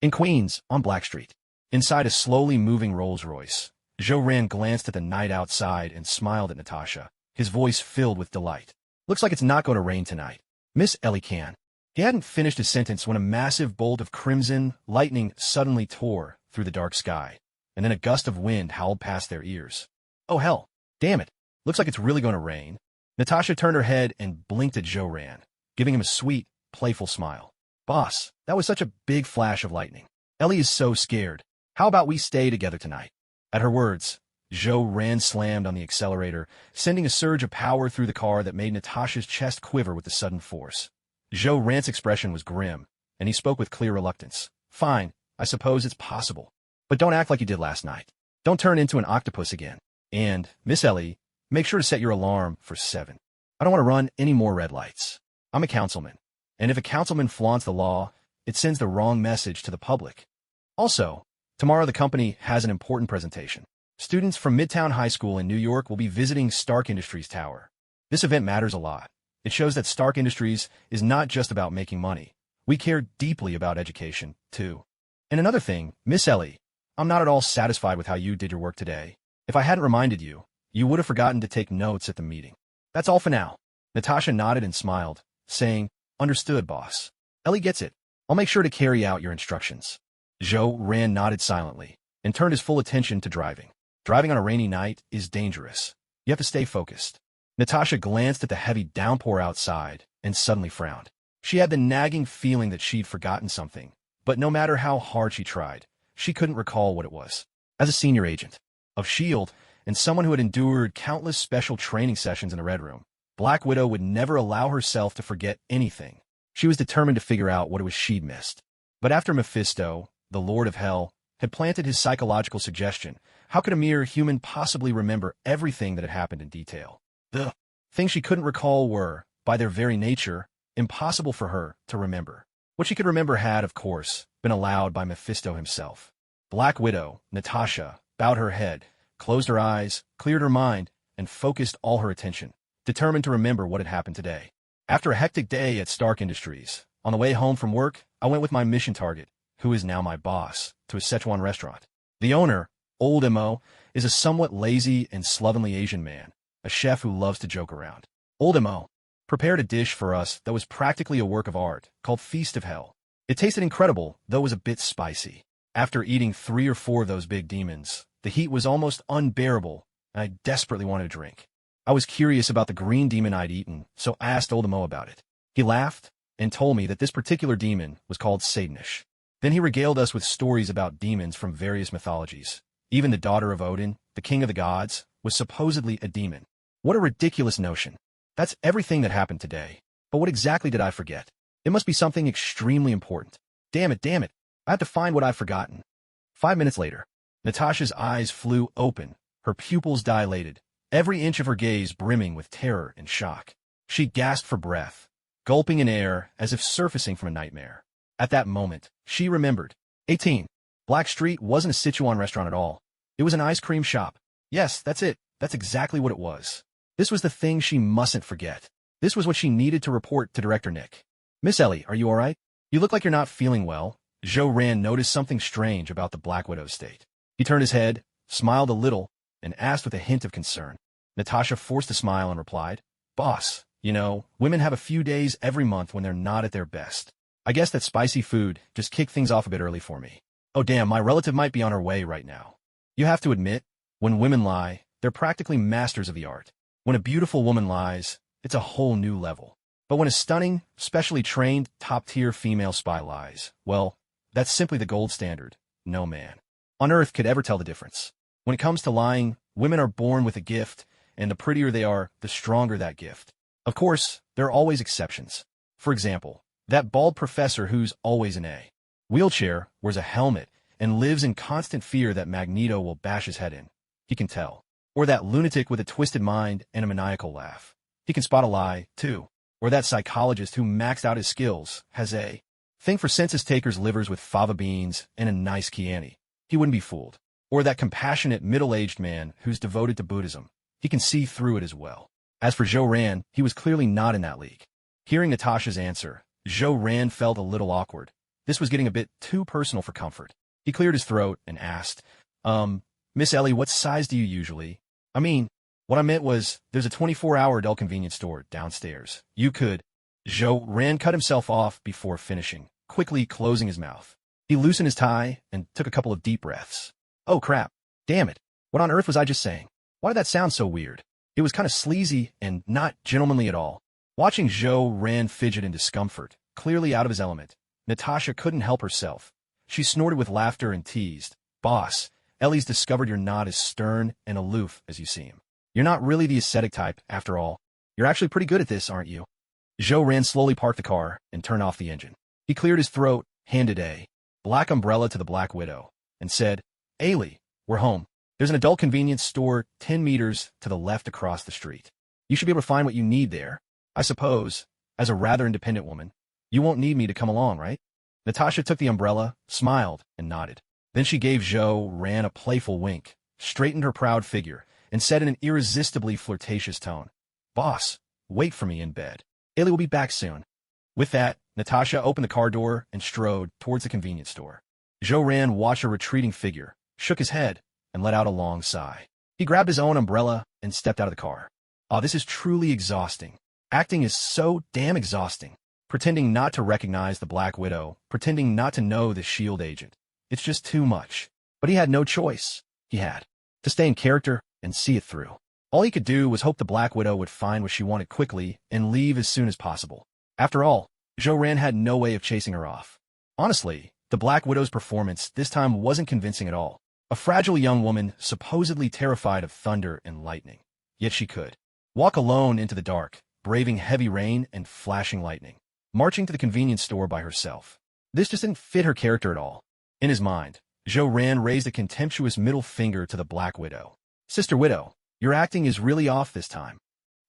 In Queens, on Blackstreet, inside a slowly moving Rolls-Royce, Zhou Ran glanced at the night outside and smiled at Natasha, his voice filled with delight. Looks like it's not going to rain tonight. Miss Ellie can. He hadn't finished his sentence when a massive bolt of crimson lightning suddenly tore through the dark sky, and then a gust of wind howled past their ears. Oh hell, damn it. Looks like it's really going to rain. Natasha turned her head and blinked at Joran, giving him a sweet, playful smile. Boss, that was such a big flash of lightning. Ellie is so scared. How about we stay together tonight? At her words, Joran slammed on the accelerator, sending a surge of power through the car that made Natasha's chest quiver with the sudden force. Joran's expression was grim, and he spoke with clear reluctance. Fine, I suppose it's possible. But don't act like you did last night. Don't turn into an octopus again. And, Miss Ellie, make sure to set your alarm for 7. I don't want to run any more red lights. I'm a councilman, and if a councilman flaunts the law, it sends the wrong message to the public. Also, tomorrow the company has an important presentation. Students from Midtown High School in New York will be visiting Stark Industries Tower. This event matters a lot. It shows that Stark Industries is not just about making money. We care deeply about education, too. And another thing, Miss Ellie, I'm not at all satisfied with how you did your work today. If I hadn't reminded you, you would have forgotten to take notes at the meeting. That's all for now. Natasha nodded and smiled, saying, Understood, boss. Ellie gets it. I'll make sure to carry out your instructions. Joran nodded silently and turned his full attention to driving. Driving on a rainy night is dangerous. You have to stay focused. Natasha glanced at the heavy downpour outside and suddenly frowned. She had the nagging feeling that she'd forgotten something, but no matter how hard she tried, she couldn't recall what it was. As a senior agent of S.H.I.E.L.D. and someone who had endured countless special training sessions in the Red Room, Black Widow would never allow herself to forget anything. She was determined to figure out what it was she'd missed. But after Mephisto, the Lord of Hell, had planted his psychological suggestion, how could a mere human possibly remember everything that had happened in detail? The things she couldn't recall were, by their very nature, impossible for her to remember. What she could remember had, of course, been allowed by Mephisto himself. Black Widow, Natasha, bowed her head, closed her eyes, cleared her mind, and focused all her attention, determined to remember what had happened today. After a hectic day at Stark Industries, on the way home from work, I went with my mission target, who is now my boss, to a Szechuan restaurant. The owner, Old M.O., is a somewhat lazy and slovenly Asian man, a chef who loves to joke around. Old M.O. prepared a dish for us that was practically a work of art, called Feast of Hell. It tasted incredible, though it was a bit spicy. After eating 3 or 4 of those big demons, the heat was almost unbearable, and I desperately wanted a drink. I was curious about the green demon I'd eaten, so I asked Old M.O. about it. He laughed and told me that this particular demon was called Satanish. Then he regaled us with stories about demons from various mythologies. Even the daughter of Odin, the king of the gods, was supposedly a demon. What a ridiculous notion. That's everything that happened today. But what exactly did I forget? It must be something extremely important. Damn it, I have to find what I've forgotten. 5 minutes later, Natasha's eyes flew open, her pupils dilated, every inch of her gaze brimming with terror and shock. She gasped for breath, gulping in air as if surfacing from a nightmare. At that moment, she remembered. 18. Black Street wasn't a Szechuan restaurant at all. It was an ice cream shop. Yes, that's it. That's exactly what it was. This was the thing she mustn't forget. This was what she needed to report to Director Nick. Miss Ellie, are you all right? You look like you're not feeling well. Joran noticed something strange about the Black Widow's state. He turned his head, smiled a little, and asked with a hint of concern. Natasha forced a smile and replied, Boss, you know, women have a few days every month when they're not at their best. I guess that spicy food just kicked things off a bit early for me. Oh damn, my relative might be on her way right now. You have to admit, when women lie, they're practically masters of the art. When a beautiful woman lies, it's a whole new level. But when a stunning, specially trained, top-tier female spy lies, well, that's simply the gold standard. No man on earth could ever tell the difference. When it comes to lying, women are born with a gift, and the prettier they are, the stronger that gift. Of course, there are always exceptions. For example, that bald professor who's always in a wheelchair, wears a helmet, and lives in constant fear that Magneto will bash his head in. He can tell. Or that lunatic with a twisted mind and a maniacal laugh. He can spot a lie, too. Or that psychologist who maxed out his skills has a thing for census takers' livers with fava beans and a nice Chianti. He wouldn't be fooled. Or that compassionate middle-aged man who's devoted to Buddhism. He can see through it as well. As for Joran, he was clearly not in that league. Hearing Natasha's answer, Joran felt a little awkward. This was getting a bit too personal for comfort. He cleared his throat and asked, Miss Ellie, what size do you usually? I mean, What I meant was, there's a 24-hour adult convenience store downstairs. You could. Ran cut himself off before finishing, quickly closing his mouth. He loosened his tie and took a couple of deep breaths. Oh crap. Damn it. What on earth was I just saying? Why did that sound so weird? It was kind of sleazy and not gentlemanly at all. Watching Ran fidget in discomfort, clearly out of his element, Natasha couldn't help herself. She snorted with laughter and teased. Boss, Ellie's discovered you're not as stern and aloof as you seem. You're not really the ascetic type, after all. You're actually pretty good at this, aren't you? Ran slowly parked the car and turned off the engine. He cleared his throat, handed a black umbrella to the Black Widow, and said, Ellie, we're home. There's an adult convenience store 10 meters to the left across the street. You should be able to find what you need there. I suppose, as a rather independent woman, you won't need me to come along, right? Natasha took the umbrella, smiled, and nodded. Then she gave Ran a playful wink, straightened her proud figure, and said in an irresistibly flirtatious tone, Boss, wait for me in bed. Ellie will be back soon. With that, Natasha opened the car door and strode towards the convenience store. Ran watched her retreating figure, shook his head, and let out a long sigh. He grabbed his own umbrella and stepped out of the car. Oh, this is truly exhausting. Acting is so damn exhausting. Pretending not to recognize the Black Widow, pretending not to know the S.H.I.E.L.D. agent. It's just too much. But he had no choice. He had to stay in character and see it through. All he could do was hope the Black Widow would find what she wanted quickly and leave as soon as possible. After all, Ran had no way of chasing her off. Honestly, the Black Widow's performance this time wasn't convincing at all. A fragile young woman supposedly terrified of thunder and lightning. Yet she could walk alone into the dark, braving heavy rain and flashing lightning, marching to the convenience store by herself. This just didn't fit her character at all. In his mind, Ran raised a contemptuous middle finger to the Black Widow. Sister Widow, your acting is really off this time.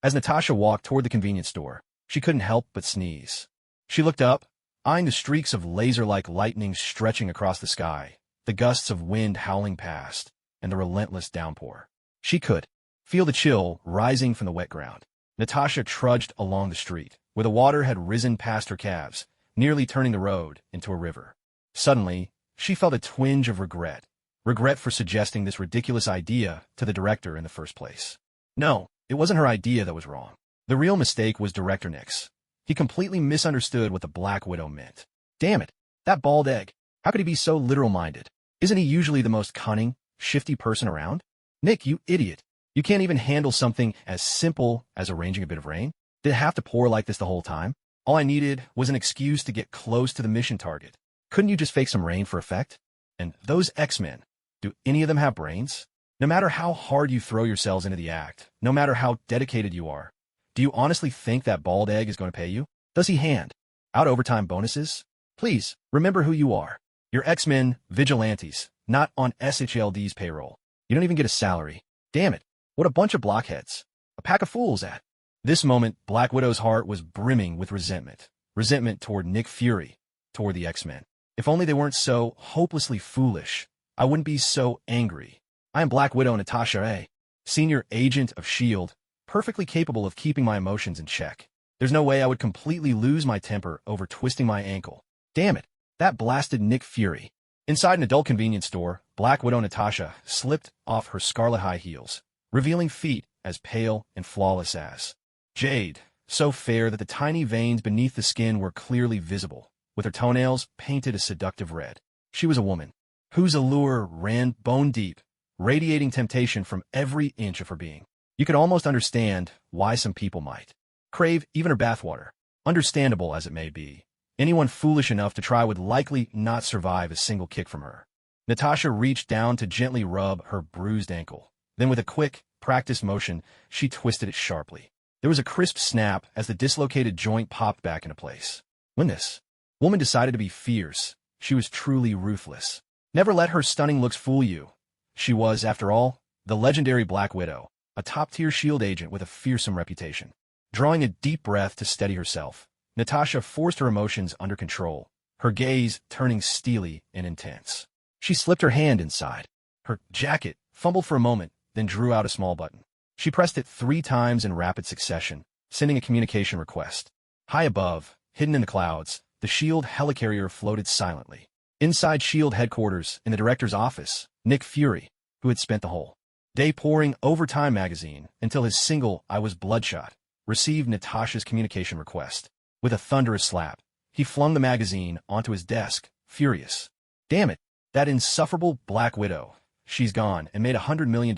As Natasha walked toward the convenience store, she couldn't help but sneeze. She looked up, eyeing the streaks of laser-like lightning stretching across the sky, the gusts of wind howling past, and the relentless downpour. She could feel the chill rising from the wet ground. Natasha trudged along the street, where the water had risen past her calves, nearly turning the road into a river. Suddenly, she felt a twinge of regret. Regret for suggesting this ridiculous idea to the director in the first place. No, it wasn't her idea that was wrong. The real mistake was Director Nick's. He completely misunderstood what the Black Widow meant. Damn it, that bald egg. How could he be so literal-minded? Isn't he usually the most cunning, shifty person around? Nick, you idiot. You can't even handle something as simple as arranging a bit of rain? Did it have to pour like this the whole time? All I needed was an excuse to get close to the mission target. Couldn't you just fake some rain for effect? And those X-Men, do any of them have brains? No matter how hard you throw yourselves into the act, no matter how dedicated you are, do you honestly think that bald egg is going to pay you? Does he hand out overtime bonuses? Please, remember who you are. You're X-Men vigilantes, not on S.H.I.E.L.D's payroll. You don't even get a salary. Damn it, what a bunch of blockheads. A pack of fools at. This moment, Black Widow's heart was brimming with resentment. Resentment toward Nick Fury, toward the X-Men. If only they weren't so hopelessly foolish, I wouldn't be so angry. I am Black Widow Natasha A., senior agent of S.H.I.E.L.D., perfectly capable of keeping my emotions in check. There's no way I would completely lose my temper over twisting my ankle. Damn it, that blasted Nick Fury. Inside an adult convenience store, Black Widow Natasha slipped off her scarlet high heels, revealing feet as pale and flawless as jade, so fair that the tiny veins beneath the skin were clearly visible, with her toenails painted a seductive red. She was a woman whose allure ran bone deep, radiating temptation from every inch of her being. You could almost understand why some people might crave even her bathwater. Understandable as it may be, anyone foolish enough to try would likely not survive a single kick from her. Natasha reached down to gently rub her bruised ankle. Then with a quick, practiced motion, she twisted it sharply. There was a crisp snap as the dislocated joint popped back into place. When this woman decided to be fierce, she was truly ruthless. Never let her stunning looks fool you. She was, after all, the legendary Black Widow, a top-tier S.H.I.E.L.D. agent with a fearsome reputation. Drawing a deep breath to steady herself, Natasha forced her emotions under control, her gaze turning steely and intense. She slipped her hand inside her jacket, fumbled for a moment, then drew out a small button. She pressed it 3 times in rapid succession, sending a communication request. High above, hidden in the clouds, the S.H.I.E.L.D. helicarrier floated silently. Inside S.H.I.E.L.D. headquarters, in the director's office, Nick Fury, who had spent the whole Day pouring over Time magazine until his single, I Was Bloodshot, received Natasha's communication request. With a thunderous slap, he flung the magazine onto his desk, furious. Damn it, that insufferable Black Widow. She's gone and made $100 million,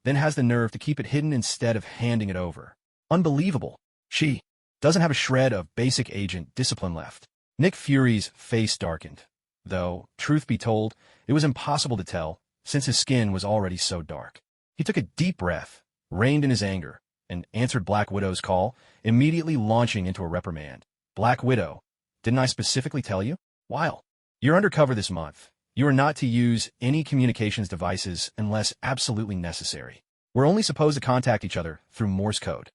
then has the nerve to keep it hidden instead of handing it over. Unbelievable. She doesn't have a shred of basic agent discipline left. Nick Fury's face darkened, though, truth be told, it was impossible to tell, since his skin was already so dark. He took a deep breath, reined in his anger, and answered Black Widow's call, immediately launching into a reprimand. Black Widow, didn't I specifically tell you? While you're undercover this month, you are not to use any communications devices unless absolutely necessary. We're only supposed to contact each other through Morse code.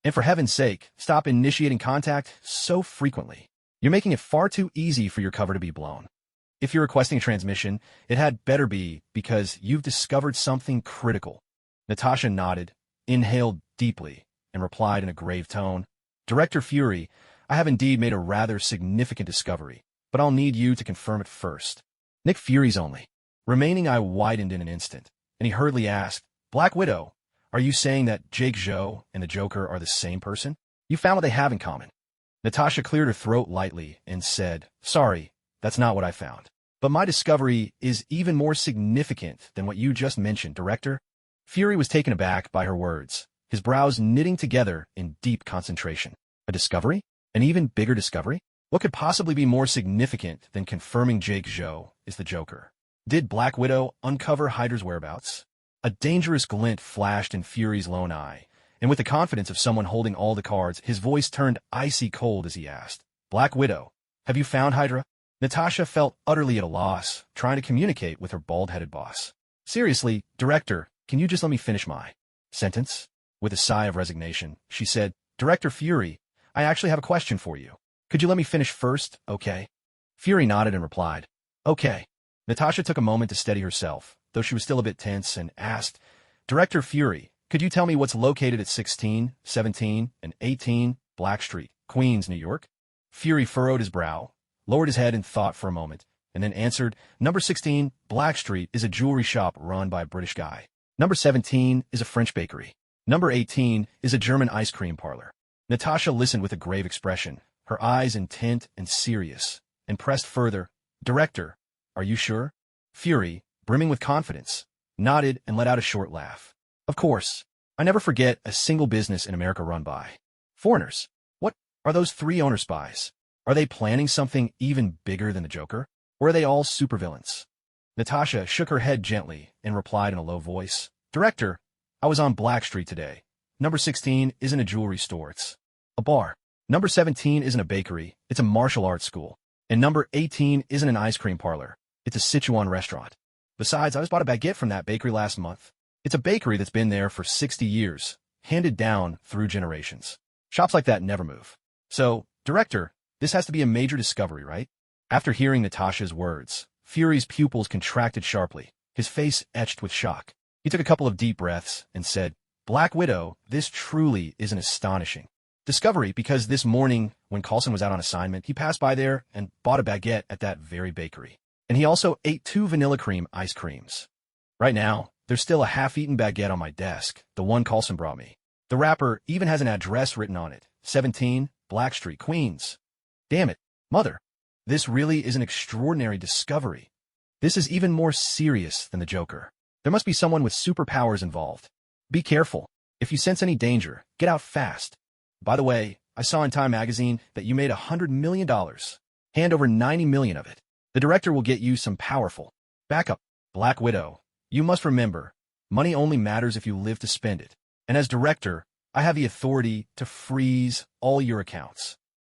And for heaven's sake, stop initiating contact so frequently. You're making it far too easy for your cover to be blown. If you're requesting a transmission, it had better be because you've discovered something critical. Natasha nodded, inhaled deeply, and replied in a grave tone, Director Fury, I have indeed made a rather significant discovery, but I'll need you to confirm it first. Nick Fury's only remaining eye widened in an instant, and he hurriedly asked, Black Widow, are you saying that S.H.I.E.L.D and the Joker are the same person? You found what they have in common. Natasha cleared her throat lightly and said, Sorry, that's not what I found. But my discovery is even more significant than what you just mentioned, Director. Fury was taken aback by her words, his brows knitting together in deep concentration. A discovery? An even bigger discovery? What could possibly be more significant than confirming S.H.I.E.L.D is the Joker? Did Black Widow uncover Hydra's whereabouts? A dangerous glint flashed in Fury's lone eye, and with the confidence of someone holding all the cards, his voice turned icy cold as he asked, Black Widow, have you found Hydra? Natasha felt utterly at a loss, trying to communicate with her bald-headed boss. Seriously, Director, can you just let me finish my sentence? With a sigh of resignation, she said, Director Fury, I actually have a question for you. Could you let me finish first, okay? Fury nodded and replied, Okay. Natasha took a moment to steady herself, though she was still a bit tense, and asked, Director Fury, could you tell me what's located at 16, 17, and 18 Black Street, Queens, New York? Fury furrowed his brow, lowered his head in thought for a moment, and then answered, Number 16, Black Street, is a jewelry shop run by a British guy. Number 17 is a French bakery. Number 18 is a German ice cream parlor. Natasha listened with a grave expression, her eyes intent and serious, and pressed further, Director, are you sure? Fury, brimming with confidence, nodded and let out a short laugh. Of course, I never forget a single business in America run by foreigners. What are those three owner spies? Are they planning something even bigger than the Joker? Or are they all supervillains? Natasha shook her head gently and replied in a low voice, Director, I was on Black Street today. Number 16 isn't a jewelry store, it's a bar. Number 17 isn't a bakery, it's a martial arts school. And number 18 isn't an ice cream parlor, it's a Sichuan restaurant. Besides, I just bought a baguette from that bakery last month. It's a bakery that's been there for 60 years, handed down through generations. Shops like that never move. So, Director, this has to be a major discovery, right? After hearing Natasha's words, Fury's pupils contracted sharply, his face etched with shock. He took a couple of deep breaths and said, Black Widow, this truly is an astonishing discovery because this morning, when Coulson was out on assignment, he passed by there and bought a baguette at that very bakery. And he also ate 2 vanilla cream ice creams. Right now, there's still a half-eaten baguette on my desk, the one Coulson brought me. The wrapper even has an address written on it, 17 Black Street, Queens. Damn it, Mother. This really is an extraordinary discovery. This is even more serious than the Joker. There must be someone with superpowers involved. Be careful. If you sense any danger, get out fast. By the way, I saw in Time magazine that you made $100 million. Hand over 90 million of it. The director will get you some powerful backup. Black Widow, you must remember, money only matters if you live to spend it. And as director, I have the authority to freeze all your accounts.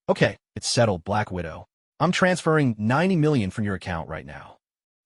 Okay, it's settled, Black Widow. I'm transferring 90 million from your account right now.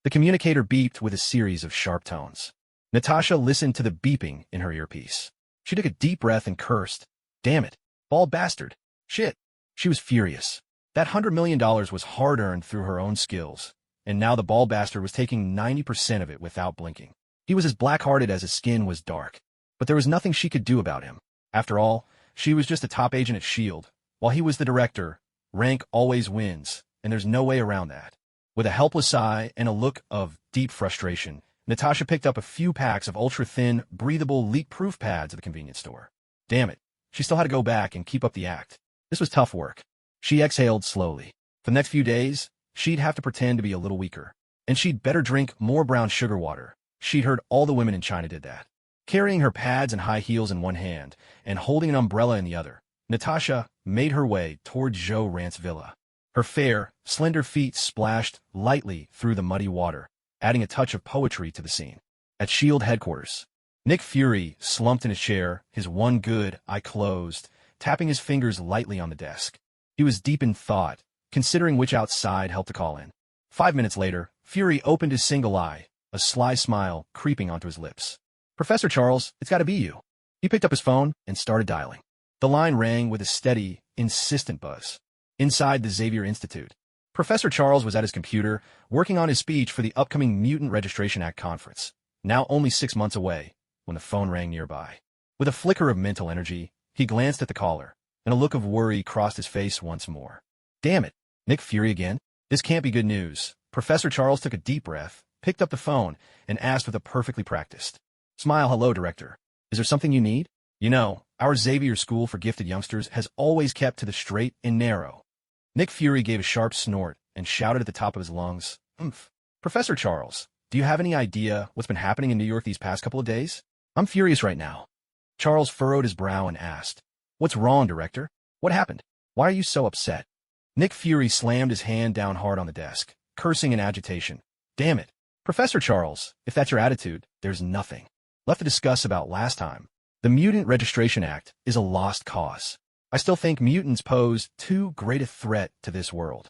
The communicator beeped with a series of sharp tones. Natasha listened to the beeping in her earpiece. She took a deep breath and cursed. Damn it, bald bastard. Shit. She was furious. That $100 million was hard-earned through her own skills, and now the bald bastard was taking 90% of it without blinking. He was as black-hearted as his skin was dark, but there was nothing she could do about him. After all, she was just a top agent at S.H.I.E.L.D. While he was the director, rank always wins, and there's no way around that. With a helpless sigh and a look of deep frustration, Natasha picked up a few packs of ultra-thin, breathable, leak-proof pads at the convenience store. Damn it. She still had to go back and keep up the act. This was tough work. She exhaled slowly. For the next few days, she'd have to pretend to be a little weaker. And she'd better drink more brown sugar water. She'd heard all the women in China did that. Carrying her pads and high heels in one hand and holding an umbrella in the other, Natasha made her way toward Zhou Ran's villa. Her fair, slender feet splashed lightly through the muddy water, adding a touch of poetry to the scene. At S.H.I.E.L.D. headquarters, Nick Fury slumped in his chair, his one good eye closed, tapping his fingers lightly on the desk. He was deep in thought, considering which outside help to call in. 5 minutes later, Fury opened his single eye, a sly smile creeping onto his lips. "Professor Charles, it's got to be you." He picked up his phone and started dialing. The line rang with a steady, insistent buzz. Inside the Xavier Institute, Professor Charles was at his computer, working on his speech for the upcoming Mutant Registration Act conference, now only 6 months away, when the phone rang nearby. With a flicker of mental energy, he glanced at the caller, and a look of worry crossed his face once more. Damn it, Nick Fury again? This can't be good news. Professor Charles took a deep breath, picked up the phone, and asked with a perfectly practiced smile, "Hello, Director. Is there something you need? You know, our Xavier School for Gifted Youngsters has always kept to the straight and narrow." Nick Fury gave a sharp snort and shouted at the top of his lungs, "Oomph. Professor Charles, do you have any idea what's been happening in New York these past couple of days? I'm furious right now." Charles furrowed his brow and asked, "What's wrong, Director? What happened? Why are you so upset?" Nick Fury slammed his hand down hard on the desk, cursing in agitation. "Damn it. Professor Charles, if that's your attitude, there's nothing left to discuss about last time. The Mutant Registration Act is a lost cause. I still think mutants pose too great a threat to this world."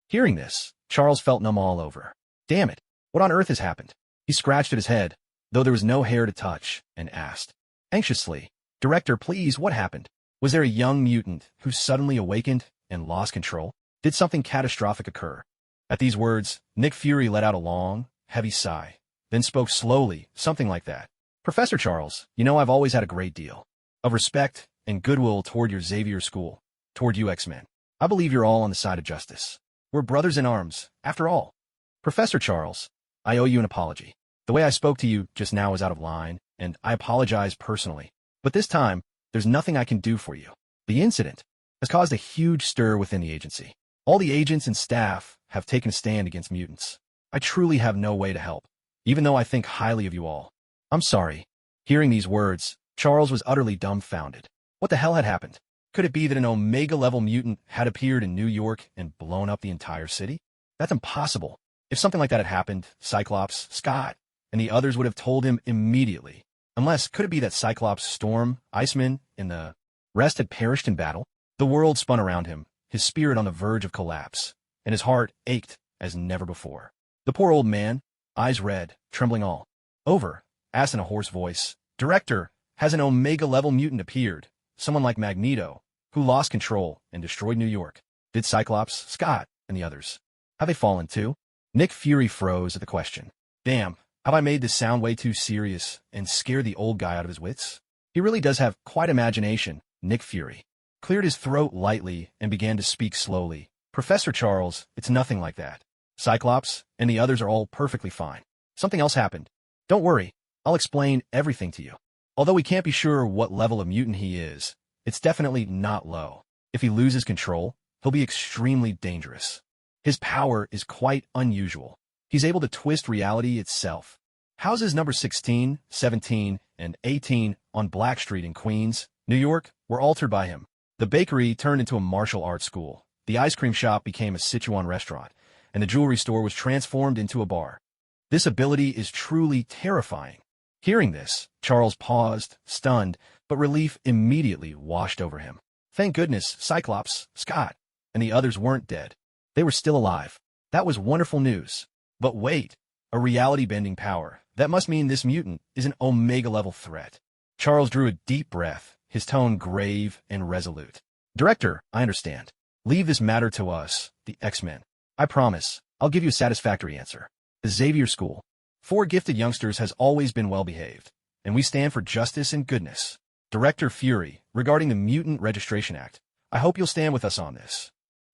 Hearing this, Charles felt numb all over. Damn it, what on earth has happened? He scratched at his head, though there was no hair to touch, and asked anxiously, "Director, please, what happened? Was there a young mutant who suddenly awakened and lost control? Did something catastrophic occur?" At these words, Nick Fury let out a long, heavy sigh, then spoke slowly, something like that. "Professor Charles, you know I've always had a great deal of respect and goodwill toward your Xavier School, toward you X-Men. I believe you're all on the side of justice. We're brothers in arms, after all. Professor Charles, I owe you an apology. The way I spoke to you just now was out of line, and I apologize personally. But this time, there's nothing I can do for you. The incident has caused a huge stir within the agency. All the agents and staff have taken a stand against mutants. I truly have no way to help, even though I think highly of you all. I'm sorry." Hearing these words, Charles was utterly dumbfounded. What the hell had happened? Could it be that an Omega-level mutant had appeared in New York and blown up the entire city? That's impossible. If something like that had happened, Cyclops, Scott, and the others would have told him immediately. Unless, could it be that Cyclops, Storm, Iceman, and the rest had perished in battle? The world spun around him, his spirit on the verge of collapse, and his heart ached as never before. The poor old man, eyes red, trembling all over, asked in a hoarse voice, "Director, has an Omega-level mutant appeared? Someone like Magneto, who lost control and destroyed New York? Did Cyclops, Scott, and the others, have they fallen too?" Nick Fury froze at the question. Damn, have I made this sound way too serious and scare the old guy out of his wits? He really does have quite imagination. Nick Fury cleared his throat lightly and began to speak slowly. "Professor Charles, it's nothing like that. Cyclops and the others are all perfectly fine. Something else happened. Don't worry, I'll explain everything to you. Although we can't be sure what level of mutant he is, it's definitely not low. If he loses control, he'll be extremely dangerous. His power is quite unusual. He's able to twist reality itself. Houses number 16, 17, and 18 on Black Street in Queens, New York, were altered by him. The bakery turned into a martial arts school. The ice cream shop became a Sichuan restaurant, and the jewelry store was transformed into a bar. This ability is truly terrifying." Hearing this, Charles paused, stunned, but relief immediately washed over him. Thank goodness Cyclops, Scott, and the others weren't dead. They were still alive. That was wonderful news. But wait, a reality-bending power. That must mean this mutant is an Omega-level threat. Charles drew a deep breath, his tone grave and resolute. "Director, I understand. Leave this matter to us, the X-Men. I promise, I'll give you a satisfactory answer. The Xavier School for Gifted Youngsters has always been well-behaved, and we stand for justice and goodness. Director Fury, regarding the Mutant Registration Act, I hope you'll stand with us on this."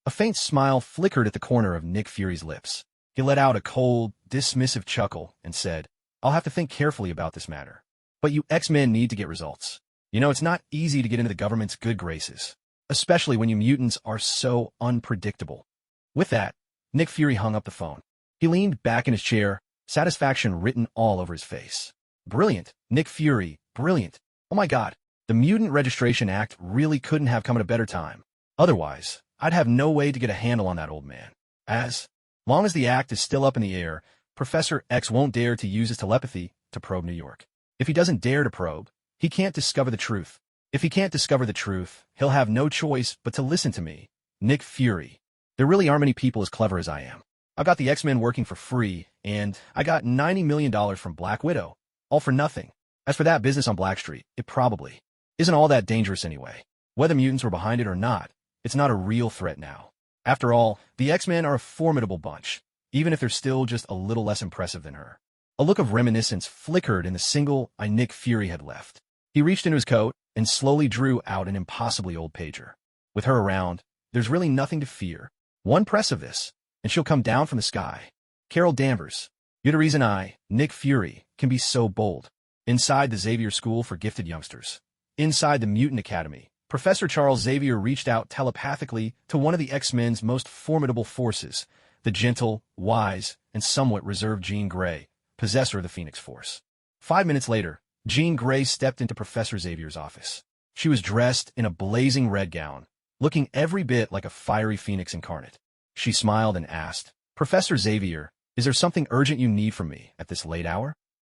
A faint smile flickered at the corner of Nick Fury's lips. He let out a cold, dismissive chuckle and said, I'll have to think carefully about this matter. But you X-Men need to get results. You know, it's not easy to get into the government's good graces, especially when you mutants are so unpredictable. With that, Nick Fury hung up the phone. He leaned back in his chair, satisfaction written all over his face. Brilliant, Nick Fury, brilliant. Oh my God, the Mutant Registration Act really couldn't have come at a better time. Otherwise, I'd have no way to get a handle on that old man. As long as the act is still up in the air, Professor X won't dare to use his telepathy to probe New York. If he doesn't dare to probe, he can't discover the truth. If he can't discover the truth, he'll have no choice but to listen to me, Nick Fury. There really aren't many people as clever as I am. I've got the X-Men working for free, and I got $90 million from Black Widow, all for nothing. As for that business on Black Street, it probably isn't all that dangerous anyway. Whether mutants were behind it or not, it's not a real threat now. After all, the X-Men are a formidable bunch, even if they're still just a little less impressive than her. A look of reminiscence flickered in the single eye Nick Fury had left. He reached into his coat and slowly drew out an impossibly old pager. With her around, there's really nothing to fear. One press of this, and she'll come down from the sky. Carol Danvers, you're the reason I, Nick Fury, can be so bold. Inside the Xavier School for Gifted Youngsters. Inside the Mutant Academy, Professor Charles Xavier reached out telepathically to one of the X-Men's most formidable forces, the gentle, wise, and somewhat reserved Jean Grey, possessor of the Phoenix Force. 5 minutes later, Jean Grey stepped into Professor Xavier's office. She was dressed in a blazing red gown, looking every bit like a fiery phoenix incarnate. She smiled and asked, Professor Xavier, is there something urgent you need from me at this late hour?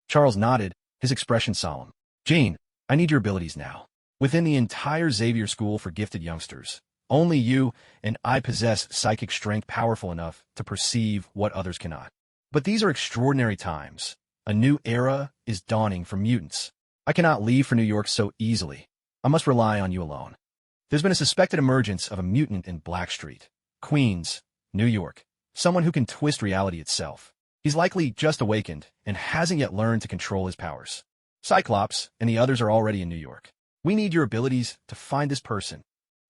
Charles nodded, his expression solemn. Jean, I need your abilities now. Within the entire Xavier School for Gifted Youngsters, only you and I possess psychic strength powerful enough to perceive what others cannot. But these are extraordinary times. A new era is dawning for mutants. I cannot leave for New York so easily. I must rely on you alone. There's been a suspected emergence of a mutant in Black Street, Queens, New York. Someone who can twist reality itself. He's likely just awakened and hasn't yet learned to control his powers. Cyclops and the others are already in New York. We need your abilities to find this person.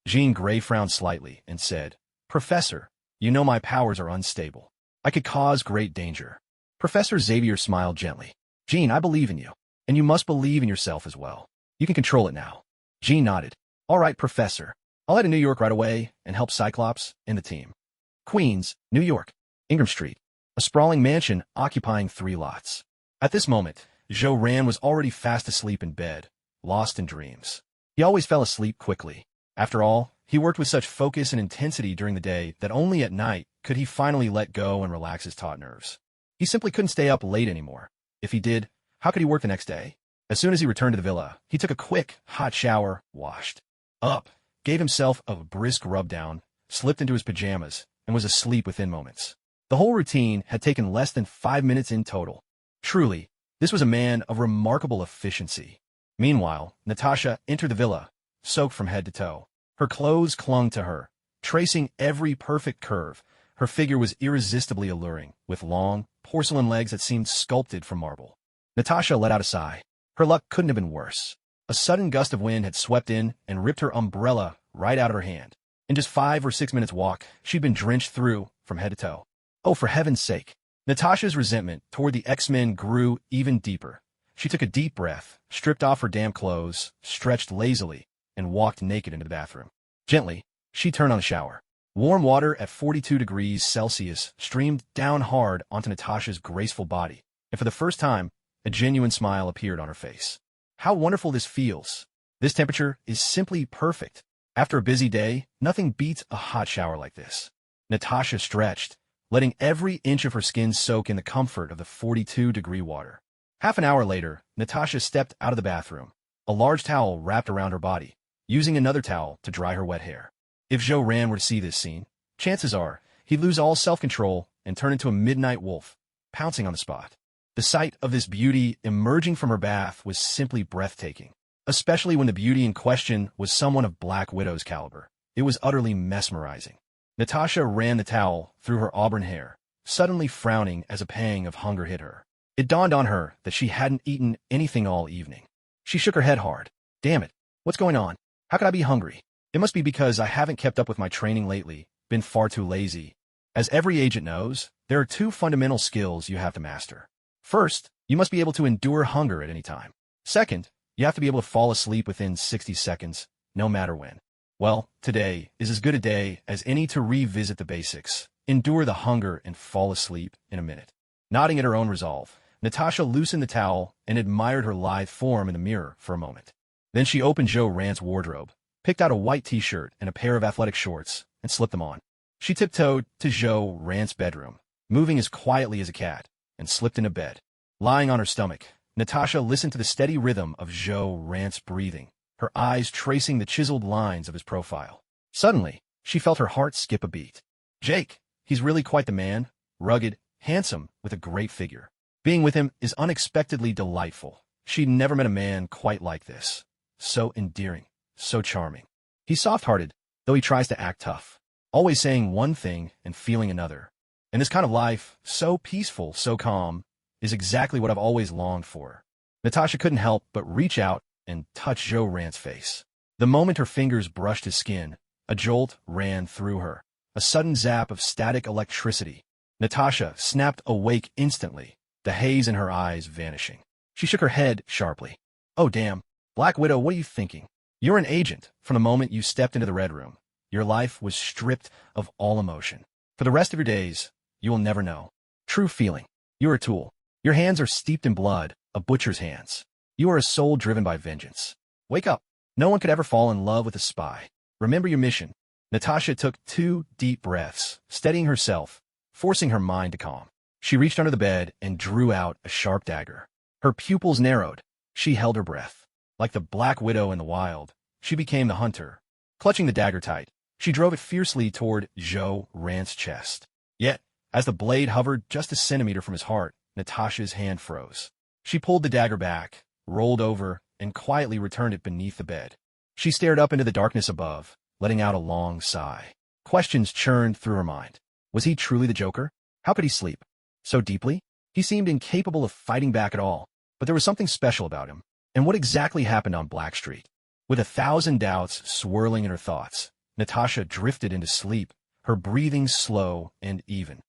Jean Grey frowned slightly and said, Professor, you know my powers are unstable. I could cause great danger. Professor Xavier smiled gently. Jean, I believe in you, and you must believe in yourself as well. You can control it now. Jean nodded. All right, Professor. I'll head to New York right away and help Cyclops and the team. Queens, New York, Ingram Street, a sprawling mansion occupying 3 lots. At this moment, Joe Rand was already fast asleep in bed, lost in dreams. He always fell asleep quickly. After all, he worked with such focus and intensity during the day that only at night could he finally let go and relax his taut nerves. He simply couldn't stay up late anymore. If he did, how could he work the next day? As soon as he returned to the villa, he took a quick, hot shower, washed up, gave himself a brisk rub-down, slipped into his pajamas, and was asleep within moments. The whole routine had taken less than 5 minutes in total. Truly, this was a man of remarkable efficiency. Meanwhile, Natasha entered the villa, soaked from head to toe. Her clothes clung to her, tracing every perfect curve. Her figure was irresistibly alluring, with long, porcelain legs that seemed sculpted from marble. Natasha let out a sigh. Her luck couldn't have been worse. A sudden gust of wind had swept in and ripped her umbrella right out of her hand. In just 5 or 6 minutes' walk, she'd been drenched through from head to toe. Oh, for heaven's sake. Natasha's resentment toward the X-Men grew even deeper. She took a deep breath, stripped off her damp clothes, stretched lazily, and walked naked into the bathroom. Gently, she turned on the shower. Warm water at 42 degrees Celsius streamed down hard onto Natasha's graceful body, and for the first time, a genuine smile appeared on her face. How wonderful this feels. This temperature is simply perfect. After a busy day, nothing beats a hot shower like this. Natasha stretched, letting every inch of her skin soak in the comfort of the 42-degree water. Half an hour later, Natasha stepped out of the bathroom, a large towel wrapped around her body, using another towel to dry her wet hair. If Joe Rand were to see this scene, chances are he'd lose all self-control and turn into a midnight wolf, pouncing on the spot. The sight of this beauty emerging from her bath was simply breathtaking, especially when the beauty in question was someone of Black Widow's caliber. It was utterly mesmerizing. Natasha ran the towel through her auburn hair, suddenly frowning as a pang of hunger hit her. It dawned on her that she hadn't eaten anything all evening. She shook her head hard. Damn it, what's going on? How could I be hungry? It must be because I haven't kept up with my training lately, been far too lazy. As every agent knows, there are 2 fundamental skills you have to master. First, you must be able to endure hunger at any time. Second, you have to be able to fall asleep within 60 seconds, no matter when. Well, today is as good a day as any to revisit the basics, endure the hunger, and fall asleep in a minute. Nodding at her own resolve, Natasha loosened the towel and admired her lithe form in the mirror for a moment. Then she opened Joe Rant's wardrobe, picked out a white t-shirt and a pair of athletic shorts, and slipped them on. She tiptoed to Joe Rant's bedroom, moving as quietly as a cat, and slipped into bed. Lying on her stomach, Natasha listened to the steady rhythm of Joe Rant's breathing, her eyes tracing the chiseled lines of his profile. Suddenly, she felt her heart skip a beat. Jake, he's really quite the man, rugged, handsome, with a great figure. Being with him is unexpectedly delightful. She'd never met a man quite like this. So endearing, so charming. He's soft-hearted, though he tries to act tough, always saying one thing and feeling another. And this kind of life, so peaceful, so calm, is exactly what I've always longed for. Natasha couldn't help but reach out and touch Joe Rant's face. The moment her fingers brushed his skin, a jolt ran through her, a sudden zap of static electricity. Natasha snapped awake instantly, the haze in her eyes vanishing. She shook her head sharply. Oh damn, Black Widow, what are you thinking? You're an agent. From the moment you stepped into the Red Room, your life was stripped of all emotion. For the rest of your days, you will never know true feeling. You're a tool. Your hands are steeped in blood, a butcher's hands. You are a soul driven by vengeance. Wake up. No one could ever fall in love with a spy. Remember your mission. Natasha took 2 deep breaths, steadying herself, forcing her mind to calm. She reached under the bed and drew out a sharp dagger. Her pupils narrowed. She held her breath. Like the Black Widow in the wild, she became the hunter. Clutching the dagger tight, she drove it fiercely toward Joe Rant's chest. Yet, as the blade hovered just a centimeter from his heart, Natasha's hand froze. She pulled the dagger back, rolled over, and quietly returned it beneath the bed. She stared up into the darkness above, letting out a long sigh. Questions churned through her mind. Was he truly the Joker? How could he sleep so deeply? He seemed incapable of fighting back at all, but there was something special about him. And what exactly happened on Black Street? With 1,000 doubts swirling in her thoughts, Natasha drifted into sleep, her breathing slow and even.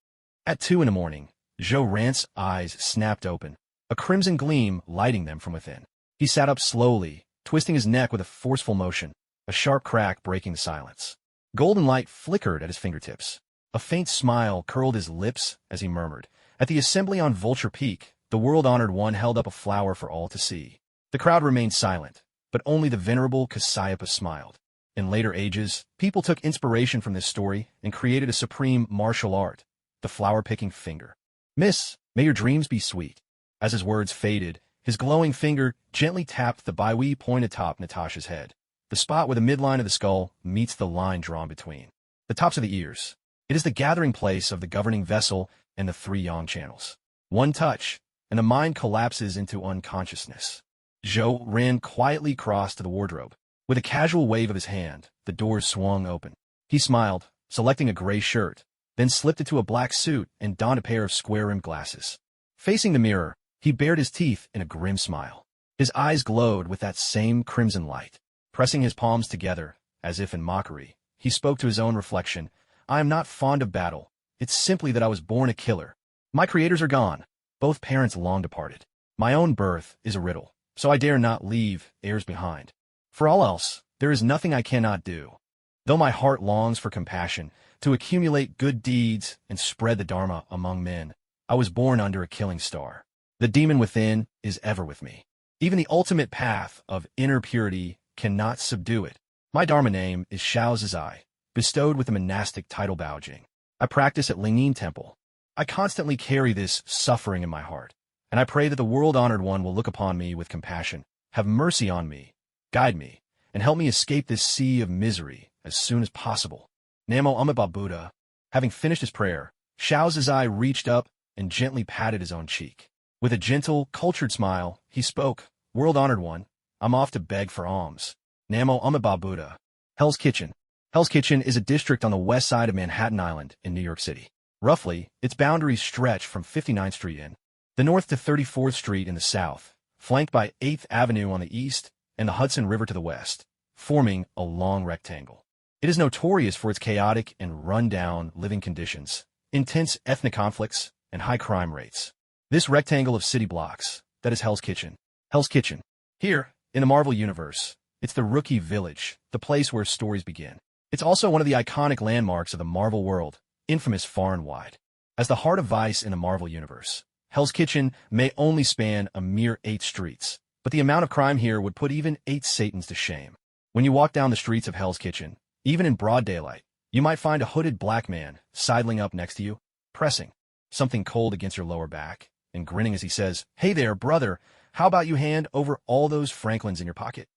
At 2 in the morning, Joe Rant's eyes snapped open, a crimson gleam lighting them from within. He sat up slowly, twisting his neck with a forceful motion, a sharp crack breaking the silence. Golden light flickered at his fingertips. A faint smile curled his lips as he murmured, "At the assembly on Vulture Peak, the world-honored one held up a flower for all to see." The crowd remained silent, but only the venerable Cassiopeia smiled. In later ages, people took inspiration from this story and created a supreme martial art, the flower-picking finger. "Miss, may your dreams be sweet." As his words faded, his glowing finger gently tapped the biwee point atop Natasha's head, the spot where the midline of the skull meets the line drawn between the tops of the ears. It is the gathering place of the governing vessel and the 3 yang channels. One touch, and the mind collapses into unconsciousness. Joe Rant quietly crossed to the wardrobe. With a casual wave of his hand, the doors swung open. He smiled, selecting a gray shirt, then slipped into a black suit and donned a pair of square-rimmed glasses. Facing the mirror, he bared his teeth in a grim smile. His eyes glowed with that same crimson light. Pressing his palms together, as if in mockery, he spoke to his own reflection. "I am not fond of battle. It's simply that I was born a killer. My creators are gone. Both parents long departed. My own birth is a riddle, so I dare not leave heirs behind. For all else, there is nothing I cannot do. Though my heart longs for compassion, to accumulate good deeds and spread the Dharma among men, I was born under a killing star. The demon within is ever with me. Even the ultimate path of inner purity cannot subdue it. My Dharma name is S.H.I.E.L.D, bestowed with the monastic title Baojing. I practice at Lingyin Temple. I constantly carry this suffering in my heart, and I pray that the world-honored one will look upon me with compassion, have mercy on me, guide me, and help me escape this sea of misery as soon as possible. Namo Amitabha Buddha." Having finished his prayer, Xiao Zizai reached up and gently patted his own cheek. With a gentle, cultured smile, he spoke, "World-honored one, I'm off to beg for alms. Namo Amitabha Buddha." Hell's Kitchen. Hell's Kitchen is a district on the west side of Manhattan Island in New York City. Roughly, its boundaries stretch from 59th Street in the north to 34th Street in the south, flanked by 8th Avenue on the east and the Hudson River to the west, forming a long rectangle. It is notorious for its chaotic and run-down living conditions, intense ethnic conflicts, and high crime rates. This rectangle of city blocks, that is Hell's Kitchen. Hell's Kitchen. Here, in the Marvel Universe, it's the Rookie Village, the place where stories begin. It's also one of the iconic landmarks of the Marvel world, infamous far and wide. As the heart of vice in the Marvel Universe, Hell's Kitchen may only span a mere 8 streets, but the amount of crime here would put even 8 Satans to shame. When you walk down the streets of Hell's Kitchen, even in broad daylight, you might find a hooded black man sidling up next to you, pressing something cold against your lower back, and grinning as he says, "Hey there, brother, how about you hand over all those Franklins in your pocket?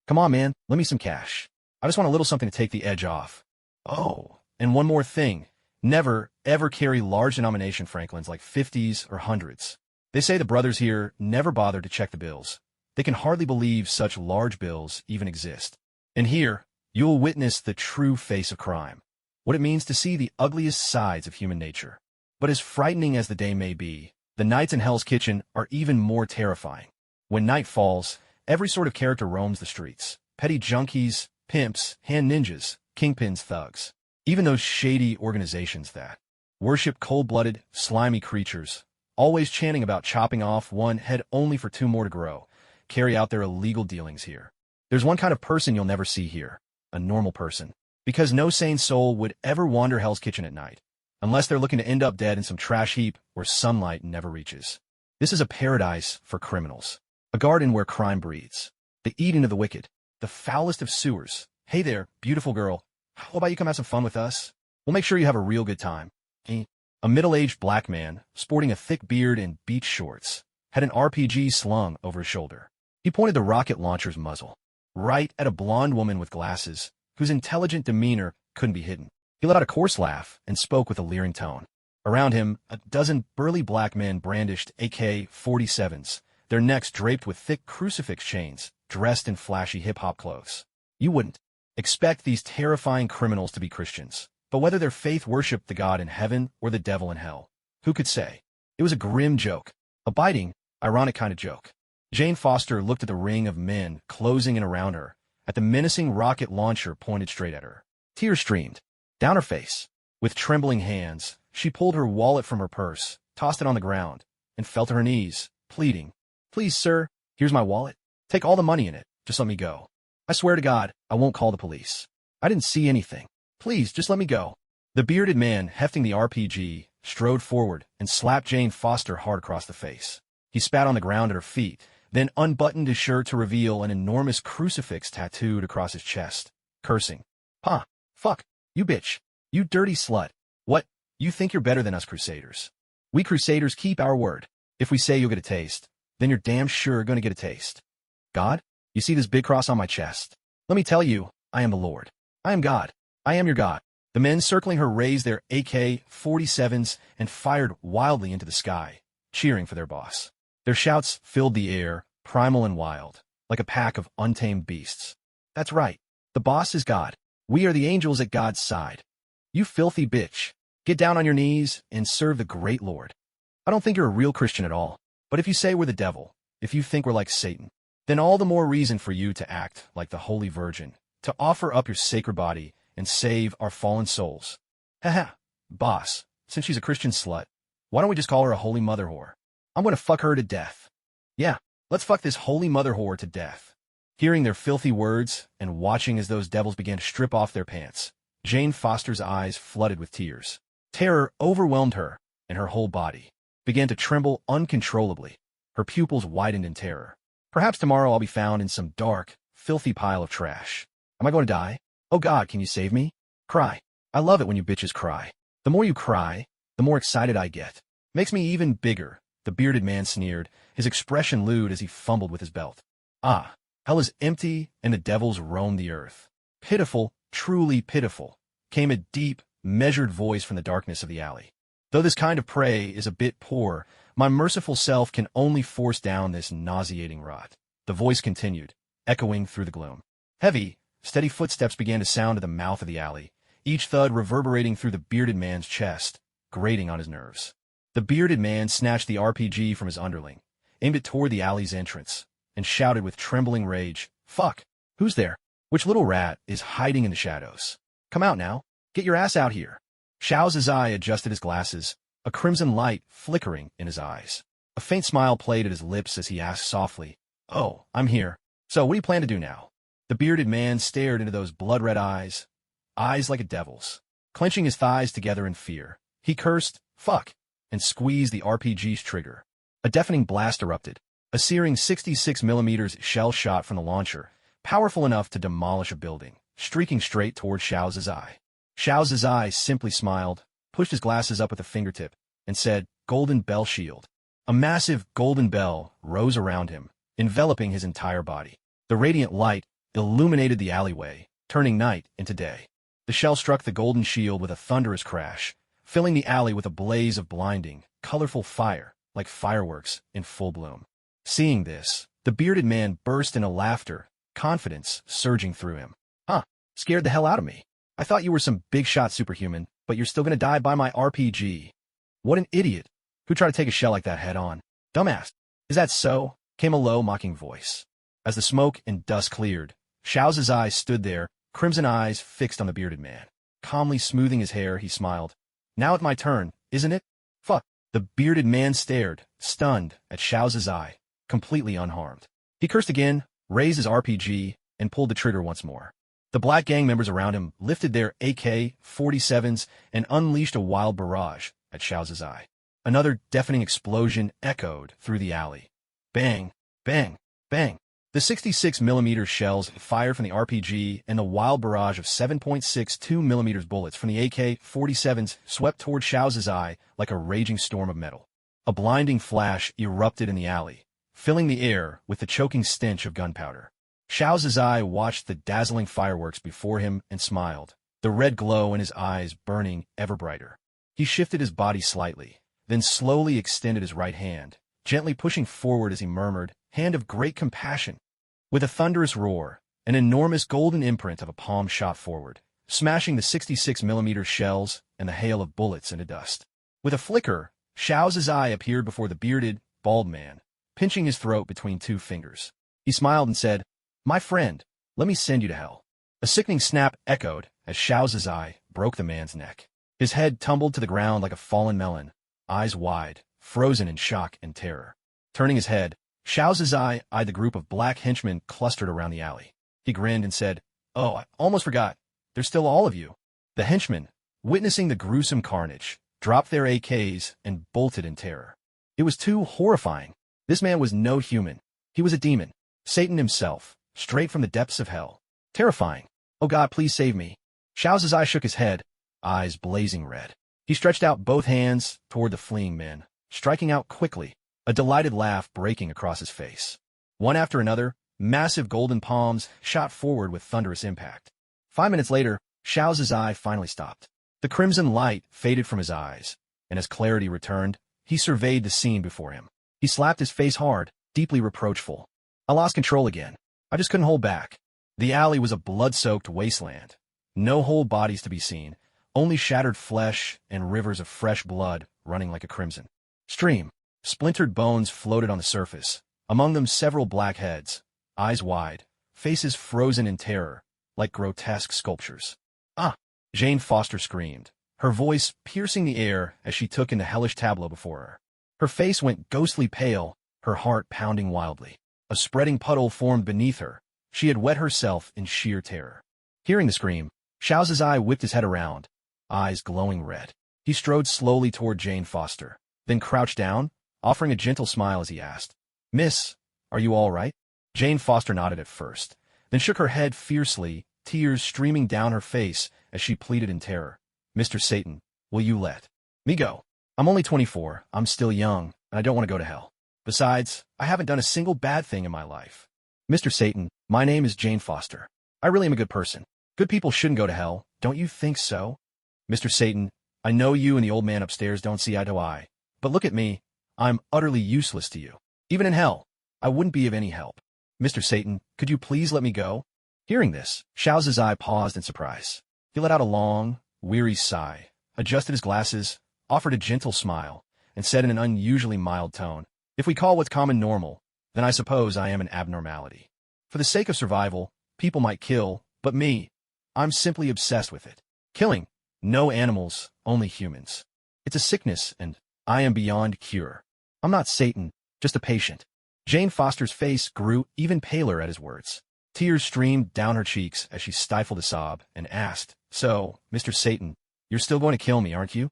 Come on, man, lend me some cash. I just want a little something to take the edge off. Oh, and one more thing. Never, ever carry large denomination Franklins like 50s or 100s. They say the brothers here never bother to check the bills. They can hardly believe such large bills even exist. And here, you'll witness the true face of crime, what it means to see the ugliest sides of human nature. But as frightening as the day may be, the nights in Hell's Kitchen are even more terrifying. When night falls, every sort of character roams the streets. Petty junkies, pimps, hand ninjas, kingpins, thugs. Even those shady organizations that worship cold-blooded, slimy creatures, always chanting about chopping off one head only for 2 more to grow, carry out their illegal dealings here. There's one kind of person you'll never see here, a normal person. Because no sane soul would ever wander Hell's Kitchen at night, unless they're looking to end up dead in some trash heap where sunlight never reaches. This is a paradise for criminals, a garden where crime breeds, the Eden of the wicked, the foulest of sewers. Hey there, beautiful girl, how about you come have some fun with us? We'll make sure you have a real good time. A middle-aged black man, sporting a thick beard and beach shorts, had an RPG slung over his shoulder. He pointed the rocket launcher's muzzle right at a blonde woman with glasses, whose intelligent demeanor couldn't be hidden. He let out a coarse laugh and spoke with a leering tone. Around him, a dozen burly black men brandished AK-47s, their necks draped with thick crucifix chains, dressed in flashy hip-hop clothes. You wouldn't expect these terrifying criminals to be Christians, but whether their faith worshipped the God in heaven or the devil in hell, who could say? It was a grim joke, a biting, ironic kind of joke. Jane Foster looked at the ring of men closing in around her, at the menacing rocket launcher pointed straight at her. Tears streamed down her face. With trembling hands, she pulled her wallet from her purse, tossed it on the ground, and fell to her knees, pleading, "Please, sir, here's my wallet. Take all the money in it. Just let me go. I swear to God, I won't call the police. I didn't see anything. Please, just let me go." The bearded man, hefting the RPG, strode forward and slapped Jane Foster hard across the face. He spat on the ground at her feet, then unbuttoned his shirt to reveal an enormous crucifix tattooed across his chest, cursing. "Huh, fuck, you bitch, you dirty slut. What, you think you're better than us Crusaders? We Crusaders keep our word. If we say you'll get a taste, then you're damn sure gonna get a taste. God, you see this big cross on my chest? Let me tell you, I am the Lord. I am God. I am your God." The men circling her raised their AK-47s and fired wildly into the sky, cheering for their boss. Their shouts filled the air, primal and wild, like a pack of untamed beasts. That's right. The boss is God. We are the angels at God's side. You filthy bitch. Get down on your knees and serve the great Lord. I don't think you're a real Christian at all, but if you say we're the devil, if you think we're like Satan, then all the more reason for you to act like the Holy Virgin, to offer up your sacred body and save our fallen souls. Haha, boss, since she's a Christian slut, why don't we just call her a holy mother whore? I'm gonna fuck her to death. Yeah, let's fuck this holy mother whore to death. Hearing their filthy words and watching as those devils began to strip off their pants, Jane Foster's eyes flooded with tears. Terror overwhelmed her, and her whole body began to tremble uncontrollably. Her pupils widened in terror. Perhaps tomorrow I'll be found in some dark, filthy pile of trash. Am I going to die? Oh God, can you save me? Cry. I love it when you bitches cry. The more you cry, the more excited I get. Makes me even bigger, the bearded man sneered, his expression lewd as he fumbled with his belt. Ah, hell is empty and the devils roam the earth. Pitiful, truly pitiful, came a deep, measured voice from the darkness of the alley. Though this kind of prey is a bit poor, my merciful self can only force down this nauseating rot. The voice continued, echoing through the gloom. Heavy, steady footsteps began to sound at the mouth of the alley, each thud reverberating through the bearded man's chest, grating on his nerves. The bearded man snatched the RPG from his underling, aimed it toward the alley's entrance, and shouted with trembling rage, "Fuck! Who's there? Which little rat is hiding in the shadows? Come out now! Get your ass out here!" Xiao Zizai adjusted his glasses, a crimson light flickering in his eyes. A faint smile played at his lips as he asked softly, "Oh, I'm here. So what do you plan to do now?" The bearded man stared into those blood-red eyes, eyes like a devil's. Clenching his thighs together in fear, he cursed, "Fuck," and squeezed the RPG's trigger. A deafening blast erupted. A searing 66mm shell shot from the launcher, powerful enough to demolish a building, streaking straight toward S.H.I.E.L.D. S.H.I.E.L.D. simply smiled, pushed his glasses up with a fingertip, and said, "Golden Bell Shield." A massive golden bell rose around him, enveloping his entire body. The radiant light illuminated the alleyway, turning night into day. The shell struck the golden shield with a thunderous crash, filling the alley with a blaze of blinding, colorful fire, like fireworks in full bloom. Seeing this, the bearded man burst into laughter, confidence surging through him. "Huh, scared the hell out of me. I thought you were some big-shot superhuman, but you're still gonna die by my RPG. What an idiot. Who tried to take a shell like that head-on? Dumbass. Is that so?" came a low, mocking voice. As the smoke and dust cleared, S.H.I.E.L.D. stood there, crimson eyes fixed on the bearded man. Calmly smoothing his hair, he smiled. "Now it's my turn, isn't it? Fuck." The bearded man stared, stunned, at S.H.I.E.L.D., completely unharmed. He cursed again, raised his RPG, and pulled the trigger once more. The black gang members around him lifted their AK-47s and unleashed a wild barrage at S.H.I.E.L.D. Another deafening explosion echoed through the alley. Bang, bang, bang. The 66mm shells fired from the RPG and the wild barrage of 7.62mm bullets from the AK-47s swept toward S.H.I.E.L.D. like a raging storm of metal. A blinding flash erupted in the alley, filling the air with the choking stench of gunpowder. S.H.I.E.L.D. watched the dazzling fireworks before him and smiled, the red glow in his eyes burning ever brighter. He shifted his body slightly, then slowly extended his right hand, gently pushing forward as he murmured, "Hand of great compassion." With a thunderous roar, an enormous golden imprint of a palm shot forward, smashing the 66mm shells and the hail of bullets into dust. With a flicker, S.H.I.E.L.D. appeared before the bearded, bald man, pinching his throat between two fingers. He smiled and said, "My friend, let me send you to hell." A sickening snap echoed as S.H.I.E.L.D. broke the man's neck. His head tumbled to the ground like a fallen melon, eyes wide, frozen in shock and terror. Turning his head, S.H.I.E.L.D. eyed the group of black henchmen clustered around the alley. He grinned and said, "Oh, I almost forgot. There's still all of you." The henchmen, witnessing the gruesome carnage, dropped their AKs and bolted in terror. It was too horrifying. This man was no human. He was a demon, Satan himself, straight from the depths of hell. Terrifying. "Oh God, please save me." S.H.I.E.L.D. shook his head, eyes blazing red. He stretched out both hands toward the fleeing men, striking out quickly, a delighted laugh breaking across his face. One after another, massive golden palms shot forward with thunderous impact. 5 minutes later, S.H.I.E.L.D. finally stopped. The crimson light faded from his eyes, and as clarity returned, he surveyed the scene before him. He slapped his face hard, deeply reproachful. "I lost control again. I just couldn't hold back." The alley was a blood-soaked wasteland. No whole bodies to be seen, only shattered flesh and rivers of fresh blood running like a crimson stream. Splintered bones floated on the surface, among them several black heads, eyes wide, faces frozen in terror, like grotesque sculptures. "Ah!" Jane Foster screamed, her voice piercing the air as she took in the hellish tableau before her. Her face went ghostly pale, her heart pounding wildly. A spreading puddle formed beneath her. She had wet herself in sheer terror. Hearing the scream, S.H.I.E.L.D. whipped his head around, eyes glowing red. He strode slowly toward Jane Foster, then crouched down, offering a gentle smile as he asked, "Miss, are you all right?" Jane Foster nodded at first, then shook her head fiercely, tears streaming down her face as she pleaded in terror. "Mr. Satan, will you let me go? I'm only 24, I'm still young, and I don't want to go to hell. Besides, I haven't done a single bad thing in my life. Mr. Satan, my name is Jane Foster. I really am a good person. Good people shouldn't go to hell, don't you think so? Mr. Satan, I know you and the old man upstairs don't see eye to eye, but look at me. I'm utterly useless to you. Even in hell, I wouldn't be of any help. Mr. Satan, could you please let me go?" Hearing this, S.H.I.E.L.D. paused in surprise. He let out a long, weary sigh, adjusted his glasses, offered a gentle smile, and said in an unusually mild tone, "If we call what's common normal, then I suppose I am an abnormality. For the sake of survival, people might kill, but me, I'm simply obsessed with it. Killing, no animals, only humans. It's a sickness, and I am beyond cure. I'm not Satan, just a patient. Jane Foster's face grew even paler at his words. Tears streamed down her cheeks as she stifled a sob and asked, "So, Mr. Satan, you're still going to kill me, aren't you?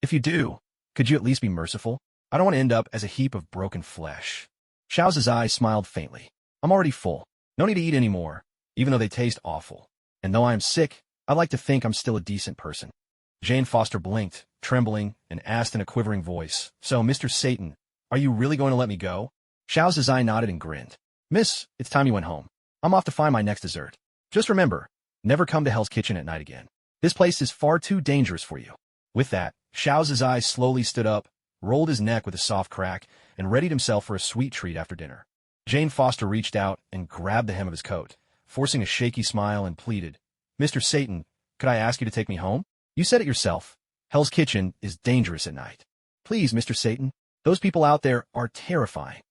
If you do, could you at least be merciful? I don't want to end up as a heap of broken flesh." Xiao's eyes smiled faintly. "I'm already full. No need to eat any more, even though they taste awful. And though I am sick, I like to think I'm still a decent person." Jane Foster blinked, trembling, and asked in a quivering voice, "So, Mr. Satan, are you really going to let me go?" Xiao's eye nodded and grinned. "Miss, it's time you went home. I'm off to find my next dessert. Just remember, never come to Hell's Kitchen at night again. This place is far too dangerous for you." With that, Xiao's eyes slowly stood up, rolled his neck with a soft crack, and readied himself for a sweet treat after dinner. Jane Foster reached out and grabbed the hem of his coat, forcing a shaky smile, and pleaded, "Mr. Satan, could I ask you to take me home? You said it yourself. Hell's Kitchen is dangerous at night. Please, Mr. Satan, those people out there are terrifying.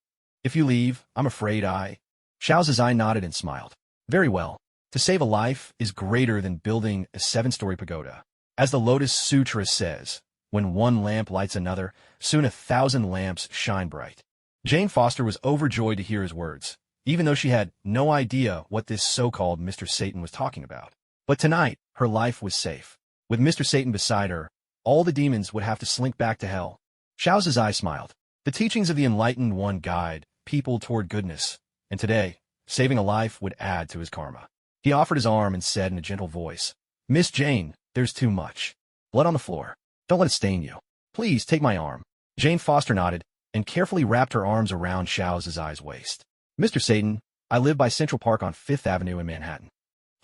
If you leave, I'm afraid I—" Xiao's eye nodded and smiled. "Very well. To save a life is greater than building a 7-story pagoda. As the Lotus Sutra says, when one lamp lights another, soon 1,000 lamps shine bright." Jane Foster was overjoyed to hear his words, even though she had no idea what this so-called Mr. Satan was talking about. But tonight, her life was safe. With Mr. Satan beside her, all the demons would have to slink back to hell. Xiao's eye smiled. The teachings of the Enlightened One guide people toward goodness, and today, saving a life would add to his karma. He offered his arm and said in a gentle voice, "Miss Jane, there's too much blood on the floor. Don't let it stain you. Please take my arm." Jane Foster nodded and carefully wrapped her arms around Xiao's eye's waist. "Mr. Satan, I live by Central Park on 5th Avenue in Manhattan."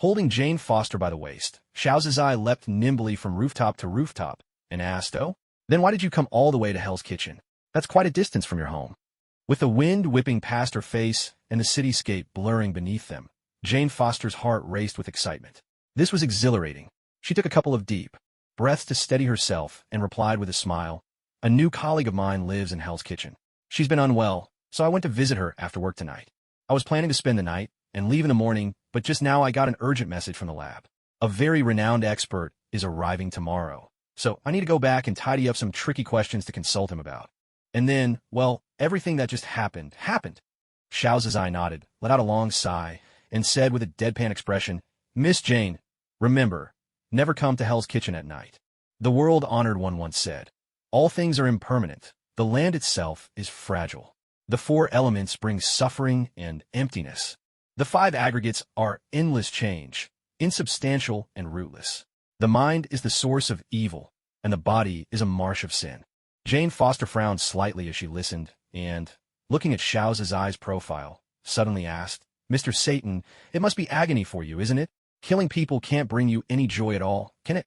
Holding Jane Foster by the waist, Xiao's eye leapt nimbly from rooftop to rooftop and asked, "Oh, then why did you come all the way to Hell's Kitchen? That's quite a distance from your home." With the wind whipping past her face and the cityscape blurring beneath them, Jane Foster's heart raced with excitement. This was exhilarating. She took a couple of deep breaths to steady herself and replied with a smile, "A new colleague of mine lives in Hell's Kitchen. She's been unwell, so I went to visit her after work tonight. I was planning to spend the night and leave in the morning, but just now I got an urgent message from the lab. A very renowned expert is arriving tomorrow, so I need to go back and tidy up some tricky questions to consult him about. And then, well, everything that just happened. Xiao's eye nodded, let out a long sigh, and said with a deadpan expression, "Miss Jane, remember, never come to Hell's Kitchen at night. The world-honored one once said, all things are impermanent. The land itself is fragile. The 4 elements bring suffering and emptiness. The 5 aggregates are endless change, insubstantial and rootless. The mind is the source of evil, and the body is a marsh of sin." Jane Foster frowned slightly as she listened, and, looking at Xiao's eyes profile, suddenly asked, "Mr. Satan, it must be agony for you, isn't it? Killing people can't bring you any joy at all, can it?"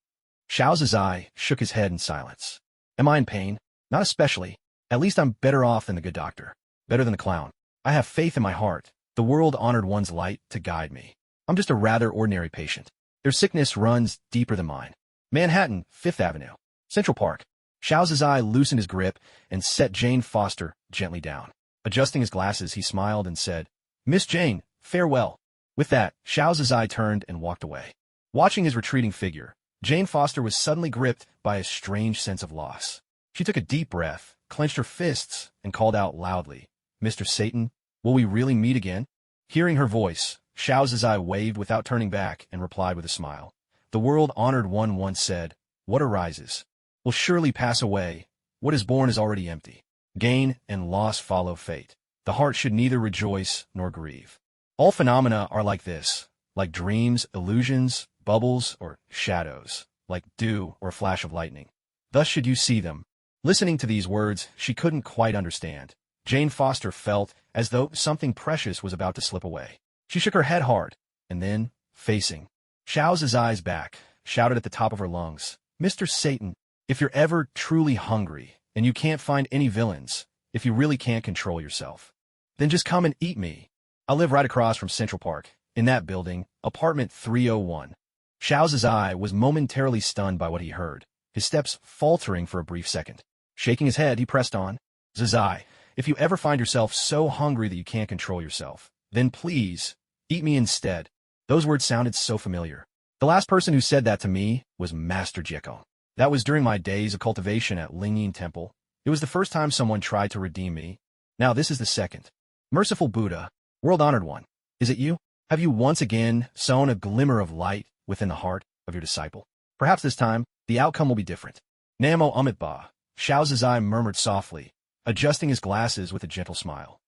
Xiao's eye shook his head in silence. "Am I in pain? Not especially. At least I'm better off than the good doctor. Better than the clown. I have faith in my heart, the world-honored one's light, to guide me. I'm just a rather ordinary patient. Their sickness runs deeper than mine. Manhattan, 5th Avenue. Central Park." Xiao's eye loosened his grip and set Jane Foster gently down. Adjusting his glasses, he smiled and said, "Miss Jane, farewell." With that, Xiao's eye turned and walked away. Watching his retreating figure, Jane Foster was suddenly gripped by a strange sense of loss. She took a deep breath, clenched her fists, and called out loudly, "Mr. Satan, will we really meet again?" Hearing her voice, Xiao's eye waved without turning back and replied with a smile, "The world-honored one once said, what arises will surely pass away. What is born is already empty. Gain and loss follow fate. The heart should neither rejoice nor grieve. All phenomena are like this, like dreams, illusions, bubbles, or shadows, like dew or a flash of lightning. Thus should you see them." Listening to these words, she couldn't quite understand. Jane Foster felt as though something precious was about to slip away. She shook her head hard, and then, facing Xiao's eyes back, shouted at the top of her lungs, "Mr. Satan, if you're ever truly hungry, and you can't find any villains, if you really can't control yourself, then just come and eat me. I live right across from Central Park, in that building, apartment 301. Xiao's eye was momentarily stunned by what he heard, his steps faltering for a brief second. Shaking his head, he pressed on, "Zazai, if you ever find yourself so hungry that you can't control yourself, then please, eat me instead." Those words sounded so familiar. The last person who said that to me was Master Jieko. That was during my days of cultivation at Lingyin Temple, It was the first time someone tried to redeem me. Now this is the second. Merciful Buddha, world-honored one, is it you? Have you once again sown a glimmer of light within the heart of your disciple? Perhaps this time, the outcome will be different. Namo Amitabha, S.H.I.E.L.D murmured softly, adjusting his glasses with a gentle smile.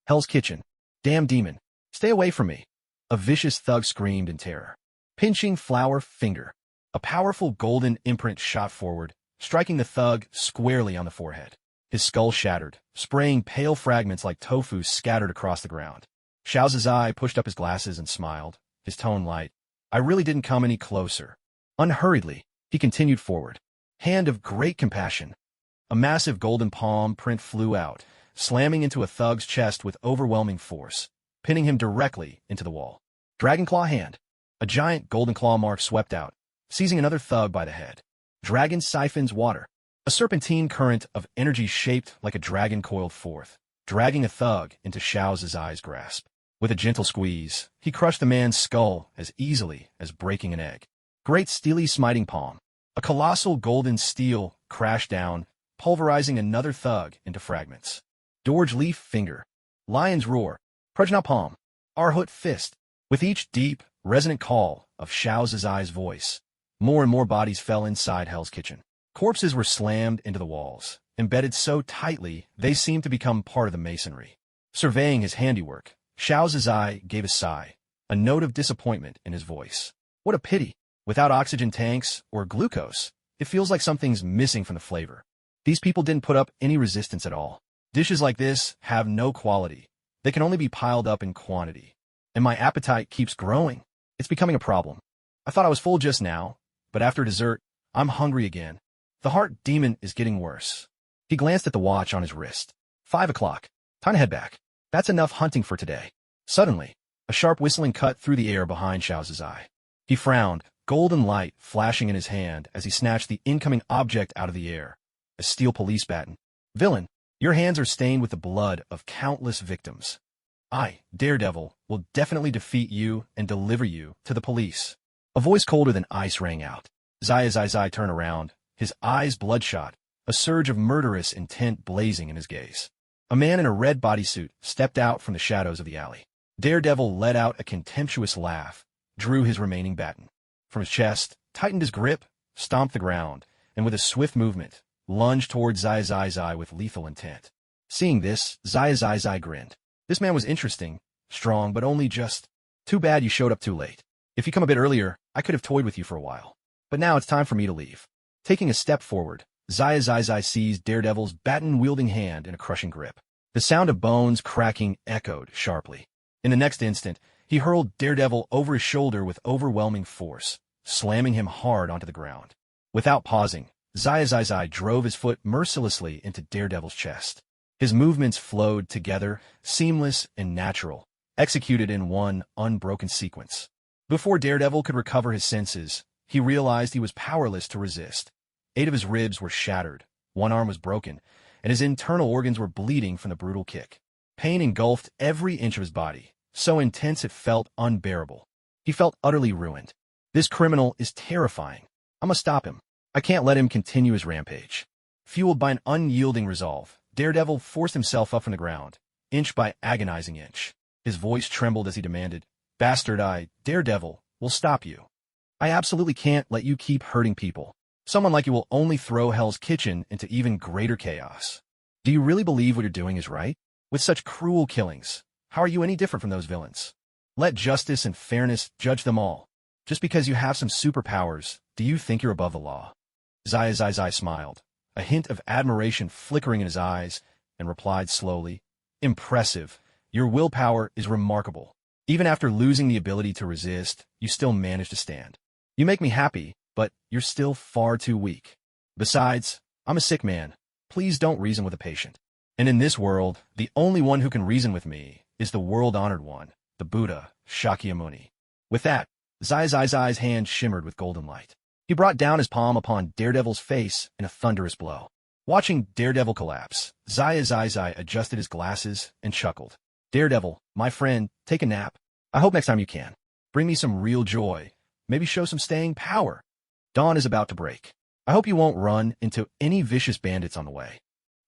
Hell's Kitchen. Damn demon. Stay away from me. A vicious thug screamed in terror. Pinching flower finger. A powerful golden imprint shot forward, striking the thug squarely on the forehead. His skull shattered, spraying pale fragments like tofu scattered across the ground. S.H.I.E.L.D pushed up his glasses and smiled, his tone light. I really didn't come any closer. Unhurriedly, he continued forward. Hand of great compassion. A massive golden palm print flew out, slamming into a thug's chest with overwhelming force, pinning him directly into the wall. Dragon Claw Hand. A giant golden claw mark swept out, seizing another thug by the head. Dragon Siphons Water. A serpentine current of energy shaped like a dragon coiled forth, dragging a thug into S.H.I.E.L.D's grasp. With a gentle squeeze, he crushed the man's skull as easily as breaking an egg. Great Steely Smiting Palm. A colossal golden steel crashed down, pulverizing another thug into fragments. Dorj Leaf Finger. Lion's Roar. Prajna Palm. Arhut Fist. With each deep, resonant call of S.H.I.E.L.D's voice, more and more bodies fell inside Hell's Kitchen. Corpses were slammed into the walls, embedded so tightly they seemed to become part of the masonry. Surveying his handiwork, S.H.I.E.L.D gave a sigh, a note of disappointment in his voice. What a pity. Without oxygen tanks or glucose, it feels like something's missing from the flavor. These people didn't put up any resistance at all. Dishes like this have no quality. They can only be piled up in quantity. And my appetite keeps growing. It's becoming a problem. I thought I was full just now, but after dessert, I'm hungry again. The heart demon is getting worse. He glanced at the watch on his wrist. 5 o'clock. Time to head back. That's enough hunting for today. Suddenly, a sharp whistling cut through the air behind S.H.I.E.L.D. He frowned, golden light flashing in his hand as he snatched the incoming object out of the air. A steel police baton. Villain, your hands are stained with the blood of countless victims. I, Daredevil, will definitely defeat you and deliver you to the police. A voice colder than ice rang out. Zai turned around, his eyes bloodshot, a surge of murderous intent blazing in his gaze. A man in a red bodysuit stepped out from the shadows of the alley. Daredevil let out a contemptuous laugh, drew his remaining baton from his chest, tightened his grip, stomped the ground, and with a swift movement, lunged toward Zai with lethal intent. Seeing this, Zai grinned. This man was interesting, strong, but only just. Too bad you showed up too late. If you come a bit earlier, I could have toyed with you for a while. But now it's time for me to leave. Taking a step forward, Zai seized Daredevil's baton-wielding hand in a crushing grip. The sound of bones cracking echoed sharply. In the next instant, he hurled Daredevil over his shoulder with overwhelming force, slamming him hard onto the ground. Without pausing, Zai drove his foot mercilessly into Daredevil's chest. His movements flowed together, seamless and natural, executed in one unbroken sequence. Before Daredevil could recover his senses, he realized he was powerless to resist. 8 of his ribs were shattered, 1 arm was broken, and his internal organs were bleeding from the brutal kick. Pain engulfed every inch of his body, so intense it felt unbearable. He felt utterly ruined. This criminal is terrifying. I must stop him. I can't let him continue his rampage. Fueled by an unyielding resolve, Daredevil forced himself up from the ground, inch by agonizing inch. His voice trembled as he demanded, "Bastard, I, Daredevil, will stop you. I absolutely can't let you keep hurting people. Someone like you will only throw Hell's Kitchen into even greater chaos. Do you really believe what you're doing is right? With such cruel killings, how are you any different from those villains? Let justice and fairness judge them all. Just because you have some superpowers, do you think you're above the law?" Zai smiled, a hint of admiration flickering in his eyes, and replied slowly, "Impressive. Your willpower is remarkable. Even after losing the ability to resist, you still manage to stand. You make me happy, but you're still far too weak. Besides, I'm a sick man. Please don't reason with a patient. And in this world, the only one who can reason with me is the world-honored one, the Buddha, Shakyamuni." With that, Zai's hand shimmered with golden light. He brought down his palm upon Daredevil's face in a thunderous blow. Watching Daredevil collapse, Zai adjusted his glasses and chuckled. "Daredevil, my friend, take a nap. I hope next time you can. Bring me some real joy. Maybe show some staying power. Dawn is about to break. I hope you won't run into any vicious bandits on the way."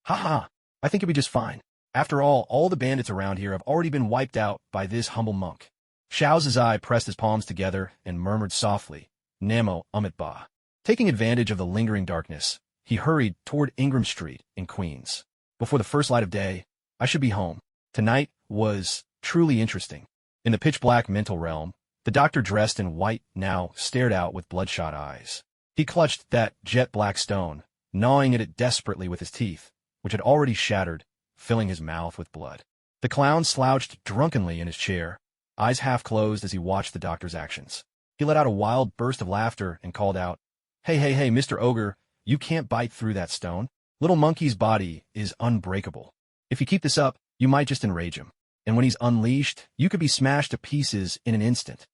Ha! I think you'll be just fine. After all the bandits around here have already been wiped out by this humble monk. Xiao's eye pressed his palms together and murmured softly, Namo Ba. Taking advantage of the lingering darkness, he hurried toward Ingram Street in Queens. Before the first light of day, I should be home. Tonight was truly interesting. In the pitch-black mental realm, the doctor dressed in white now stared out with bloodshot eyes. He clutched that jet-black stone, gnawing at it desperately with his teeth, which had already shattered, filling his mouth with blood. The clown slouched drunkenly in his chair, eyes half closed as he watched the doctor's actions. He let out a wild burst of laughter and called out, Hey, Mr. Ogre, you can't bite through that stone. Little Monkey's body is unbreakable. If you keep this up, you might just enrage him. And when he's unleashed, you could be smashed to pieces in an instant.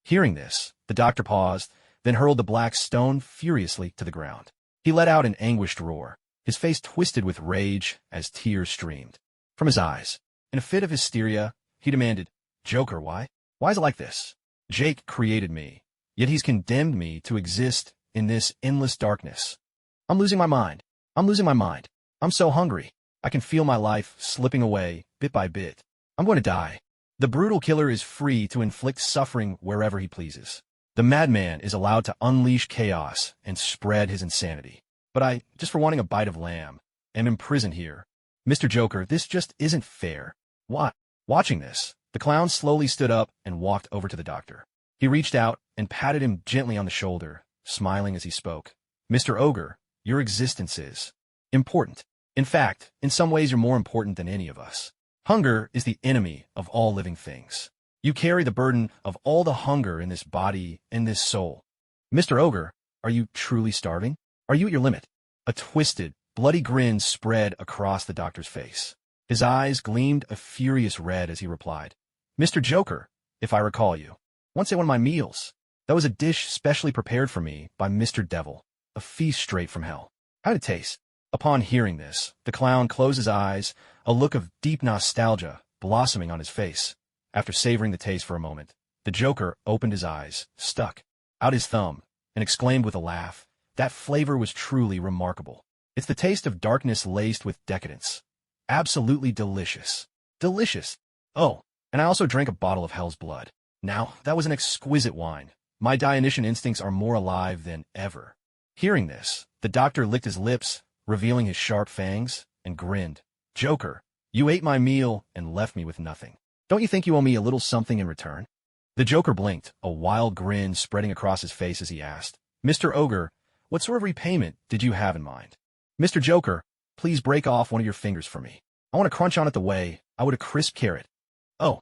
Hearing this, the doctor paused, then hurled the black stone furiously to the ground. He let out an anguished roar, his face twisted with rage as tears streamed from his eyes. In a fit of hysteria, he demanded, Joker, why? Why is it like this? Jake created me, yet he's condemned me to exist in this endless darkness. I'm losing my mind. I'm so hungry. I can feel my life slipping away, bit by bit. I'm going to die. The brutal killer is free to inflict suffering wherever he pleases. The madman is allowed to unleash chaos and spread his insanity. But I, just for wanting a bite of lamb, am imprisoned here. Mr. Joker, this just isn't fair. What? Watching this, the clown slowly stood up and walked over to the doctor. He reached out and patted him gently on the shoulder, smiling as he spoke. Mr. Ogre, your existence is important. In fact, in some ways you're more important than any of us. Hunger is the enemy of all living things. You carry the burden of all the hunger in this body and this soul. Mr. Ogre, are you truly starving? Are you at your limit? A twisted, bloody grin spread across the doctor's face. His eyes gleamed a furious red as he replied, Mr. Joker, if I recall you, once at one of my meals. That was a dish specially prepared for me by Mr. Devil, a feast straight from hell. How did it taste? Upon hearing this, the clown closed his eyes, a look of deep nostalgia blossoming on his face. After savoring the taste for a moment, the Joker opened his eyes, stuck out his thumb, and exclaimed with a laugh, that flavor was truly remarkable. It's the taste of darkness laced with decadence. Absolutely delicious. Delicious. Oh, and I also drank a bottle of hell's blood. Now, that was an exquisite wine. My Dionysian instincts are more alive than ever. Hearing this, the doctor licked his lips, revealing his sharp fangs, and grinned. Joker, you ate my meal and left me with nothing. Don't you think you owe me a little something in return? The Joker blinked, a wild grin spreading across his face as he asked, Mr. Ogre, what sort of repayment did you have in mind? Mr. Joker, please break off one of your fingers for me. I want to crunch on it the way I would a crisp carrot. Oh,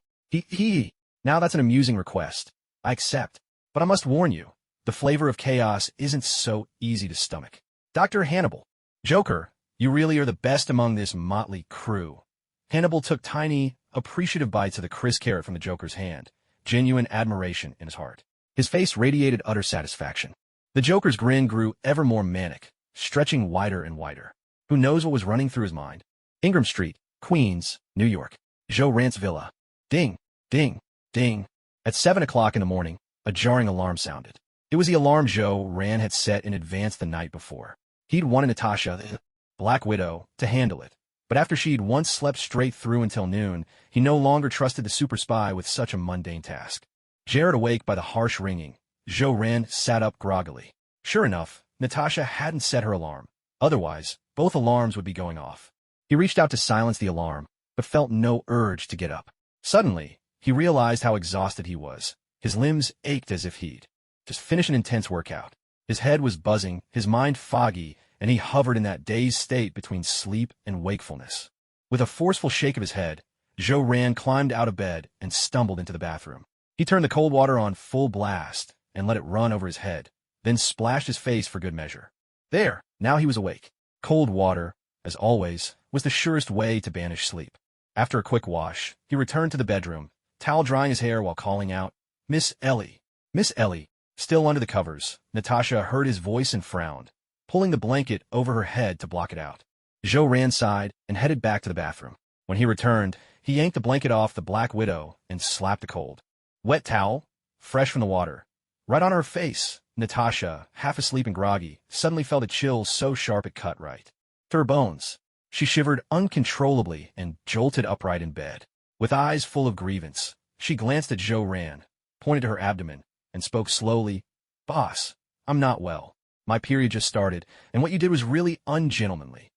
now that's an amusing request. I accept. But I must warn you, the flavor of chaos isn't so easy to stomach. Dr. Hannibal. Joker, you really are the best among this motley crew. Hannibal took tiny, appreciative bites of the crisp carrot from the Joker's hand, genuine admiration in his heart. His face radiated utter satisfaction. The Joker's grin grew ever more manic, stretching wider and wider. Who knows what was running through his mind? Ingram Street, Queens, New York. Joe Rant's villa. Ding, ding, ding. At 7 o'clock in the morning, a jarring alarm sounded. It was the alarm Joe Rant had set in advance the night before. He'd wanted Natasha, the Black Widow, to handle it. But after she'd once slept straight through until noon, he no longer trusted the super spy with such a mundane task. Jarred awake by the harsh ringing, Joe Rant sat up groggily. Sure enough, Natasha hadn't set her alarm. Otherwise, both alarms would be going off. He reached out to silence the alarm, but felt no urge to get up. Suddenly, he realized how exhausted he was. His limbs ached as if he'd just finished an intense workout. His head was buzzing, his mind foggy, and he hovered in that dazed state between sleep and wakefulness. With a forceful shake of his head, Joe Rant climbed out of bed and stumbled into the bathroom. He turned the cold water on full blast and let it run over his head, then splashed his face for good measure. There, now he was awake. Cold water, as always, was the surest way to banish sleep. After a quick wash, he returned to the bedroom, towel drying his hair while calling out, Miss Ellie. Miss Ellie. Still under the covers, Natasha heard his voice and frowned, pulling the blanket over her head to block it out. Joe Rant sighed and headed back to the bathroom. When he returned, he yanked the blanket off the Black Widow and slapped a cold wet towel, fresh from the water, right on her face. Natasha, half asleep and groggy, suddenly felt a chill so sharp it cut right to her bones. She shivered uncontrollably and jolted upright in bed. With eyes full of grievance, she glanced at Zhou Ran, pointed to her abdomen, and spoke slowly. Boss, I'm not well. My period just started, and what you did was really ungentlemanly.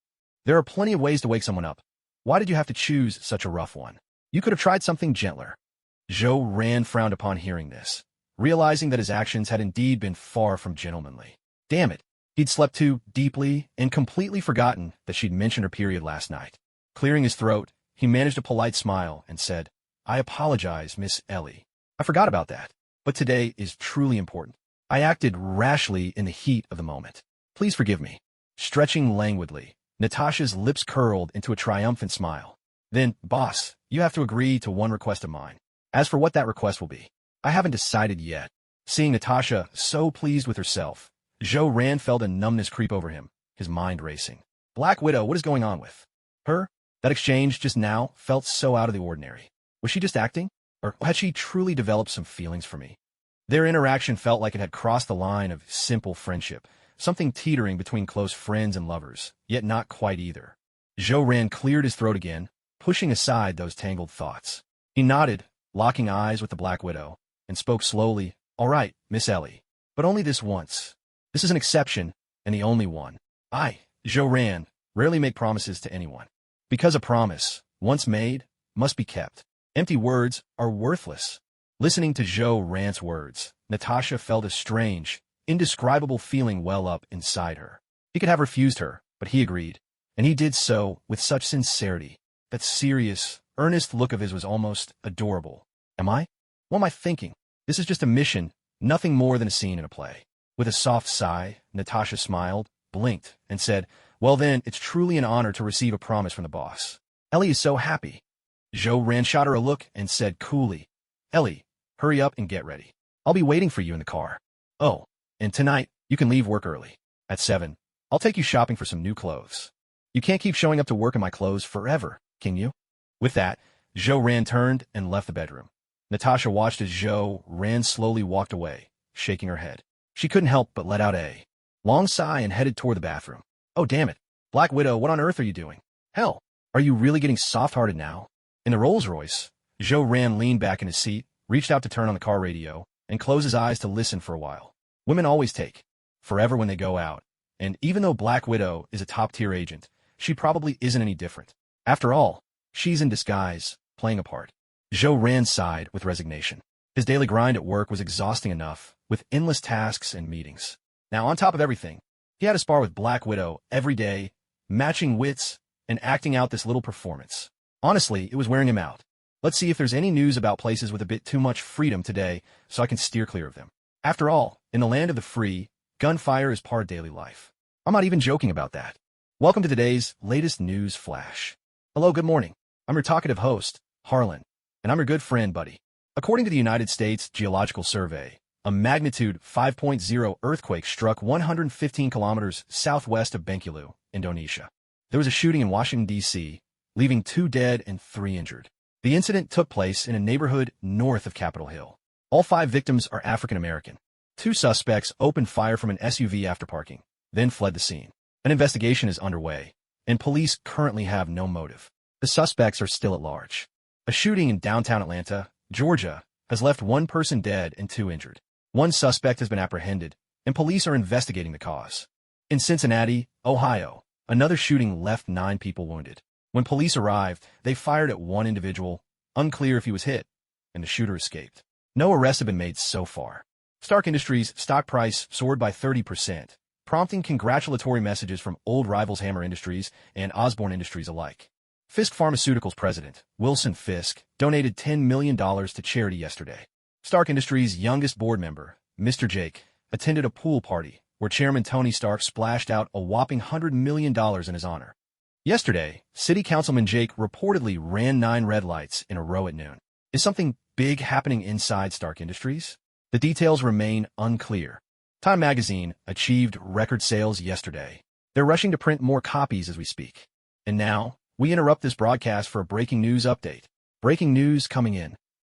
There are plenty of ways to wake someone up. Why did you have to choose such a rough one? You could have tried something gentler. Zhou Ran frowned upon hearing this, realizing that his actions had indeed been far from gentlemanly. Damn it, he'd slept too deeply and completely forgotten that she'd mentioned her period last night. Clearing his throat, he managed a polite smile and said, I apologize, Miss Ellie. I forgot about that, but today is truly important. I acted rashly in the heat of the moment. Please forgive me. Stretching languidly, Natasha's lips curled into a triumphant smile. Then, boss, you have to agree to one request of mine. As for what that request will be, I haven't decided yet. Seeing Natasha so pleased with herself, Zhou Ran felt a numbness creep over him, his mind racing. Black Widow, what is going on with her? That exchange just now felt so out of the ordinary. Was she just acting? Or had she truly developed some feelings for me? Their interaction felt like it had crossed the line of simple friendship, something teetering between close friends and lovers, yet not quite either. Zhou Ran cleared his throat again, pushing aside those tangled thoughts. He nodded, locking eyes with the Black Widow, and spoke slowly, All right, Miss Ellie, but only this once. This is an exception, and the only one. I, Zhou Ran, rarely make promises to anyone. Because a promise, once made, must be kept. Empty words are worthless. Listening to Zhou Ran's words, Natasha felt a strange, indescribable feeling well up inside her. He could have refused her, but he agreed, and he did so with such sincerity. That serious, earnest look of his was almost adorable. What am I thinking? This is just a mission, nothing more than a scene in a play. With a soft sigh, Natasha smiled, blinked, and said, Well then, it's truly an honor to receive a promise from the boss. Ellie is so happy. Zhou Ran shot her a look and said coolly, Ellie, hurry up and get ready. I'll be waiting for you in the car. Oh, and tonight, you can leave work early. At 7, I'll take you shopping for some new clothes. You can't keep showing up to work in my clothes forever, can you? With that, Zhou Ran turned and left the bedroom. Natasha watched as Zhou Ran slowly walked away, shaking her head. She couldn't help but let out a long sigh and headed toward the bathroom. Oh, damn it. Black Widow, what on earth are you doing? Hell, are you really getting soft-hearted now? In the Rolls-Royce, Zhou Ran leaned back in his seat, reached out to turn on the car radio, and closed his eyes to listen for a while. Women always take forever when they go out, and even though Black Widow is a top-tier agent, she probably isn't any different. After all, she's in disguise, playing a part. Zhou Ran sighed with resignation. His daily grind at work was exhausting enough, with endless tasks and meetings. Now, on top of everything, he had to spar with Black Widow every day, matching wits, and acting out this little performance. Honestly, it was wearing him out. Let's see if there's any news about places with a bit too much freedom today, so I can steer clear of them. After all, in the land of the free, gunfire is part of daily life. I'm not even joking about that. Welcome to today's latest news flash. Hello, good morning. I'm your talkative host, Harlan, and I'm your good friend, Buddy. According to the United States Geological Survey, a magnitude 5.0 earthquake struck 115 kilometers southwest of Bengkulu, Indonesia. There was a shooting in Washington, D.C., leaving 2 dead and 3 injured. The incident took place in a neighborhood north of Capitol Hill. All 5 victims are African American. 2 suspects opened fire from an SUV after parking, then fled the scene. An investigation is underway, and police currently have no motive. The suspects are still at large. A shooting in downtown Atlanta, Georgia, has left 1 person dead and 2 injured. 1 suspect has been apprehended, and police are investigating the cause. In Cincinnati, Ohio, another shooting left 9 people wounded. When police arrived, they fired at 1 individual, unclear if he was hit, and the shooter escaped. No arrests have been made so far. Stark Industries' stock price soared by 30%, prompting congratulatory messages from old rivals Hammer Industries and Osborne Industries alike. Fisk Pharmaceuticals president, Wilson Fisk, donated $10 million to charity yesterday. Stark Industries' youngest board member, Mr. Jake, attended a pool party where Chairman Tony Stark splashed out a whopping $100 million in his honor. Yesterday, City Councilman Jake reportedly ran 9 red lights in a row at noon. Is something big happening inside Stark Industries? The details remain unclear. Time magazine achieved record sales yesterday. They're rushing to print more copies as we speak. And now, we interrupt this broadcast for a breaking news update. Breaking news coming in.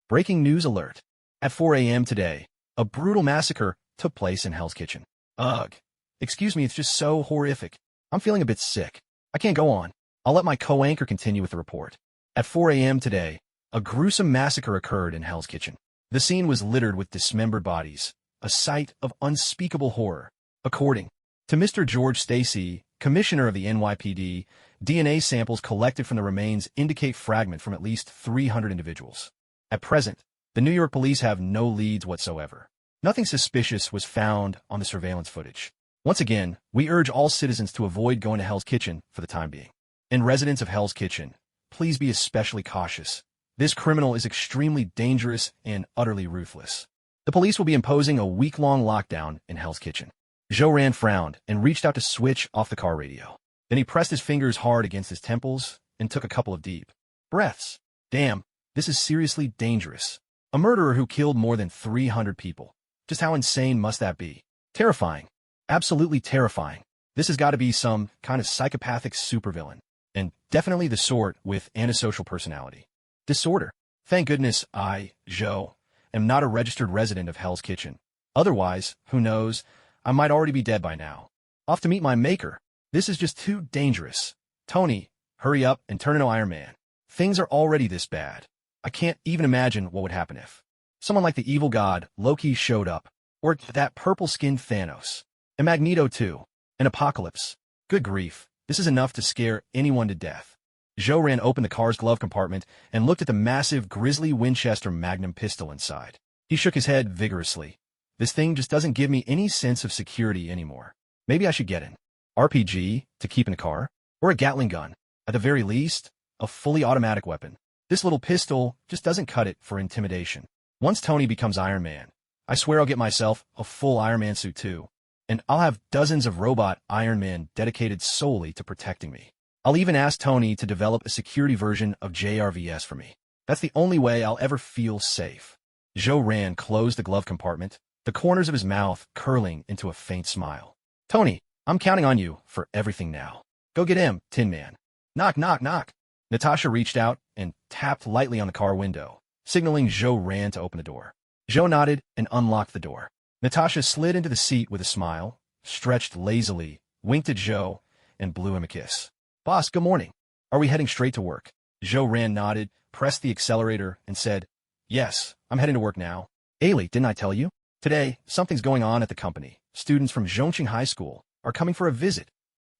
Breaking news alert. At 4 a.m. today, a brutal massacre took place in Hell's Kitchen. Ugh. Excuse me, it's just so horrific. I'm feeling a bit sick. I can't go on. I'll let my co-anchor continue with the report. At 4 a.m. today, a gruesome massacre occurred in Hell's Kitchen. The scene was littered with dismembered bodies, a sight of unspeakable horror. According to Mr. George Stacy, commissioner of the NYPD, DNA samples collected from the remains indicate fragment from at least 300 individuals. At present, the New York police have no leads whatsoever. Nothing suspicious was found on the surveillance footage. Once again, we urge all citizens to avoid going to Hell's Kitchen for the time being. And residents of Hell's Kitchen, please be especially cautious. This criminal is extremely dangerous and utterly ruthless. The police will be imposing a week-long lockdown in Hell's Kitchen. Joe frowned and reached out to switch off the car radio. Then he pressed his fingers hard against his temples and took a couple of deep breaths. Damn, this is seriously dangerous. A murderer who killed more than 300 people. Just how insane must that be? Terrifying. Absolutely terrifying. This has got to be some kind of psychopathic supervillain. And definitely the sort with antisocial personality disorder. Thank goodness I, Joe, am not a registered resident of Hell's Kitchen. Otherwise, who knows, I might already be dead by now. Off to meet my maker. This is just too dangerous. Tony, hurry up and turn into Iron Man. Things are already this bad. I can't even imagine what would happen if someone like the evil god Loki showed up, or that purple-skinned Thanos, and Magneto too, an apocalypse. Good grief, this is enough to scare anyone to death. Joe opened the car's glove compartment and looked at the massive Grizzly Winchester Magnum pistol inside. He shook his head vigorously. This thing just doesn't give me any sense of security anymore. Maybe I should get an RPG to keep in the car, or a Gatling gun. At the very least, a fully automatic weapon. This little pistol just doesn't cut it for intimidation. Once Tony becomes Iron Man, I swear I'll get myself a full Iron Man suit too. And I'll have dozens of robot Iron Man dedicated solely to protecting me. I'll even ask Tony to develop a security version of JRVS for me. That's the only way I'll ever feel safe. Joe closed the glove compartment, the corners of his mouth curling into a faint smile. Tony, I'm counting on you for everything now. Go get him, Tin Man. Knock, knock, knock. Natasha reached out and tapped lightly on the car window, signaling Joe to open the door. Joe nodded and unlocked the door. Natasha slid into the seat with a smile, stretched lazily, winked at Joe, and blew him a kiss. Boss, good morning. Are we heading straight to work? Joe nodded, pressed the accelerator, and said, Yes, I'm heading to work now. Ailey, didn't I tell you? Today, something's going on at the company. Students from Zhongqing High School are coming for a visit.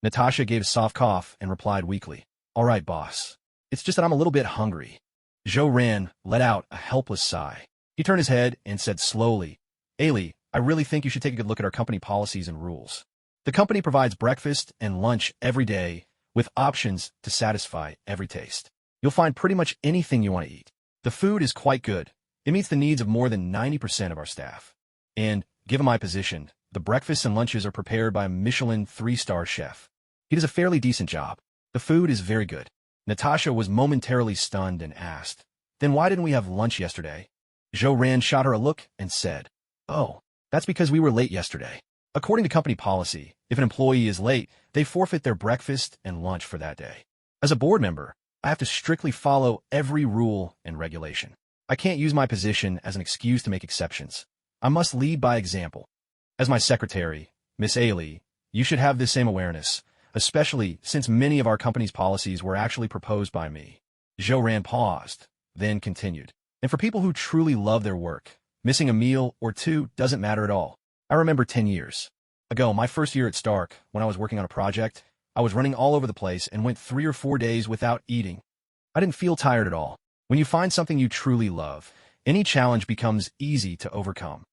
Natasha gave a soft cough and replied weakly, All right, boss. It's just that I'm a little bit hungry. Joe let out a helpless sigh. He turned his head and said slowly, Ailey, I really think you should take a good look at our company policies and rules. The company provides breakfast and lunch every day with options to satisfy every taste. You'll find pretty much anything you want to eat. The food is quite good. It meets the needs of more than 90% of our staff. And, given my position, the breakfasts and lunches are prepared by a Michelin 3-star chef. He does a fairly decent job. The food is very good. Natasha was momentarily stunned and asked, Then why didn't we have lunch yesterday? Joe shot her a look and said, Oh, that's because we were late yesterday. According to company policy, if an employee is late, they forfeit their breakfast and lunch for that day. As a board member, I have to strictly follow every rule and regulation. I can't use my position as an excuse to make exceptions. I must lead by example. As my secretary, Miss Ailey, you should have this same awareness, especially since many of our company's policies were actually proposed by me. Joe paused, then continued. And for people who truly love their work, missing a meal or two doesn't matter at all. I remember 10 years ago, my first year at Stark, when I was working on a project, I was running all over the place and went 3 or 4 days without eating. I didn't feel tired at all. When you find something you truly love, any challenge becomes easy to overcome.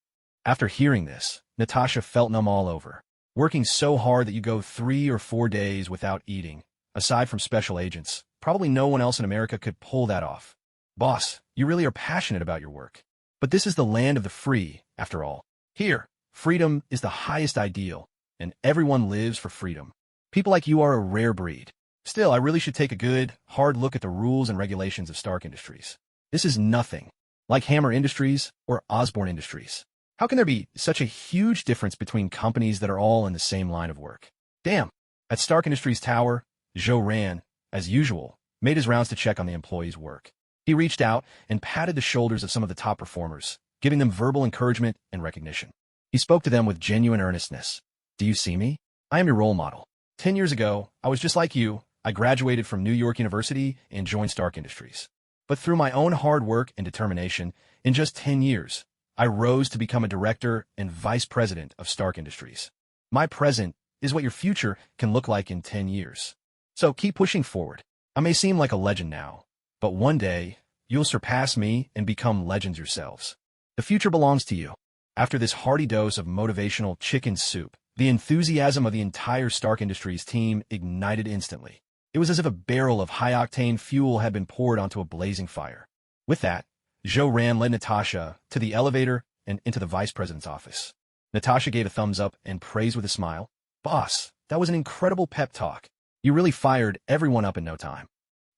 After hearing this, Natasha felt numb all over. Working so hard that you go 3 or 4 days without eating, aside from special agents, probably no one else in America could pull that off. Boss, you really are passionate about your work. But this is the land of the free, after all. Here, freedom is the highest ideal, and everyone lives for freedom. People like you are a rare breed. Still, I really should take a good, hard look at the rules and regulations of Stark Industries. This is nothing like Hammer Industries or Osborne Industries. How can there be such a huge difference between companies that are all in the same line of work? Damn. At Stark Industries Tower, Joe as usual, made his rounds to check on the employees' work. He reached out and patted the shoulders of some of the top performers, giving them verbal encouragement and recognition. He spoke to them with genuine earnestness. Do you see me? I am your role model. 10 years ago, I was just like you, I graduated from New York University and joined Stark Industries. But through my own hard work and determination, in just 10 years, I rose to become a director and vice president of Stark Industries. My present is what your future can look like in 10 years. So keep pushing forward. I may seem like a legend now, but one day, you'll surpass me and become legends yourselves. The future belongs to you. After this hearty dose of motivational chicken soup, the enthusiasm of the entire Stark Industries team ignited instantly. It was as if a barrel of high-octane fuel had been poured onto a blazing fire. With that, Joe led Natasha to the elevator and into the vice president's office. Natasha gave a thumbs up and praised with a smile. "Boss, that was an incredible pep talk. You really fired everyone up in no time."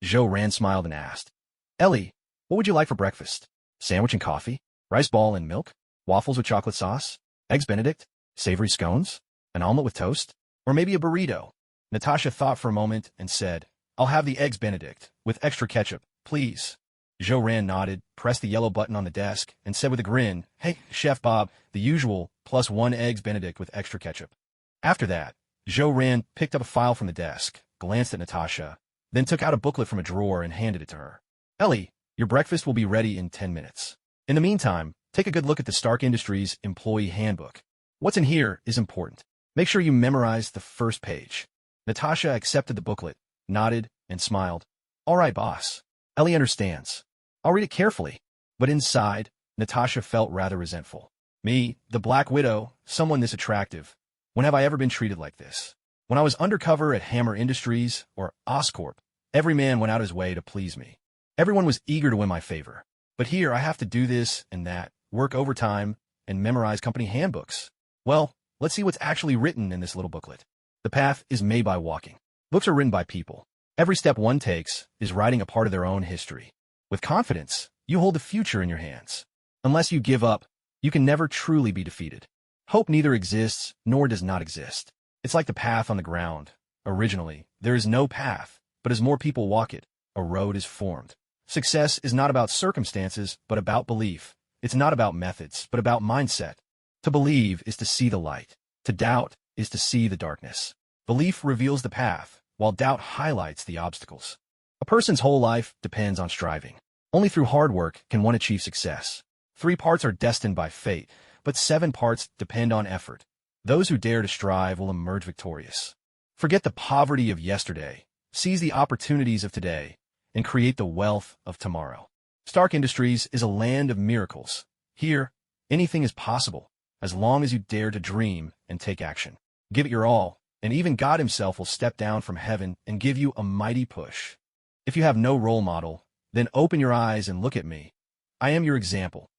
Joe smiled and asked, "Ellie, what would you like for breakfast? Sandwich and coffee? Rice ball and milk? Waffles with chocolate sauce? Eggs Benedict? Savory scones? An omelet with toast? Or maybe a burrito?" Natasha thought for a moment and said, "I'll have the Eggs Benedict, with extra ketchup, please." Joe nodded, pressed the yellow button on the desk, and said with a grin, "Hey, Chef Bob, the usual, plus 1 Eggs Benedict with extra ketchup." After that, Joe picked up a file from the desk, glanced at Natasha, then took out a booklet from a drawer and handed it to her. "Ellie, your breakfast will be ready in 10 minutes. In the meantime, take a good look at the Stark Industries Employee Handbook. What's in here is important. Make sure you memorize the first page." Natasha accepted the booklet, nodded, and smiled. "All right, boss. Ellie understands. I'll read it carefully." But inside, Natasha felt rather resentful. Me, the Black Widow, someone this attractive. When have I ever been treated like this? When I was undercover at Hammer Industries or Oscorp, every man went out his way to please me. Everyone was eager to win my favor. But here I have to do this and that, work overtime, and memorize company handbooks. Well, let's see what's actually written in this little booklet. The path is made by walking. Books are written by people. Every step one takes is writing a part of their own history. With confidence, you hold the future in your hands. Unless you give up, you can never truly be defeated. Hope neither exists nor does not exist. It's like the path on the ground. Originally, there is no path, but as more people walk it, a road is formed. Success is not about circumstances, but about belief. It's not about methods, but about mindset. To believe is to see the light. To doubt is to see the darkness. Belief reveals the path, while doubt highlights the obstacles. A person's whole life depends on striving. Only through hard work can one achieve success. 3 parts are destined by fate, but 7 parts depend on effort. Those who dare to strive will emerge victorious. Forget the poverty of yesterday, seize the opportunities of today, and create the wealth of tomorrow. Stark Industries is a land of miracles. Here, anything is possible, as long as you dare to dream and take action. Give it your all, and even God himself will step down from heaven and give you a mighty push. If you have no role model, then open your eyes and look at me. I am your example.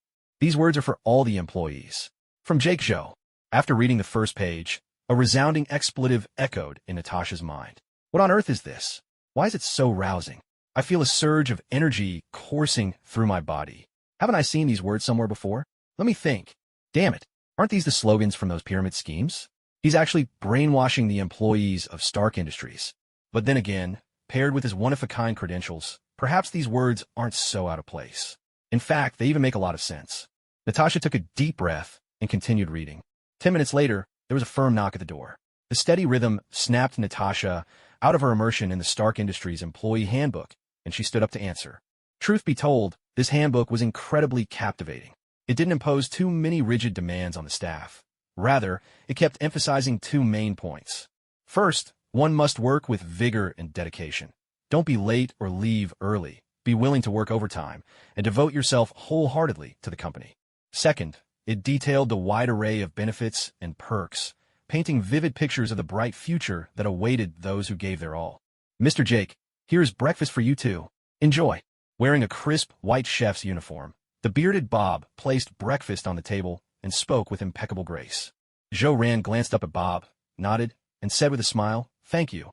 These words are for all the employees. From Jake Joe. After reading the first page, a resounding expletive echoed in Natasha's mind. What on earth is this? Why is it so rousing? I feel a surge of energy coursing through my body. Haven't I seen these words somewhere before? Let me think. Damn it. Aren't these the slogans from those pyramid schemes? He's actually brainwashing the employees of Stark Industries. But then again, paired with his one-of-a-kind credentials, perhaps these words aren't so out of place. In fact, they even make a lot of sense. Natasha took a deep breath and continued reading. 10 minutes later, there was a firm knock at the door. The steady rhythm snapped Natasha out of her immersion in the Stark Industries Employee Handbook, and she stood up to answer. Truth be told, this handbook was incredibly captivating. It didn't impose too many rigid demands on the staff. Rather, it kept emphasizing 2 main points. First, one must work with vigor and dedication. Don't be late or leave early. Be willing to work overtime and devote yourself wholeheartedly to the company. Second, it detailed the wide array of benefits and perks, painting vivid pictures of the bright future that awaited those who gave their all. "Mr. Jake, here's breakfast for you too. Enjoy." Wearing a crisp white chef's uniform, the bearded Bob placed breakfast on the table and spoke with impeccable grace. Joe glanced up at Bob, nodded, and said with a smile, "Thank you."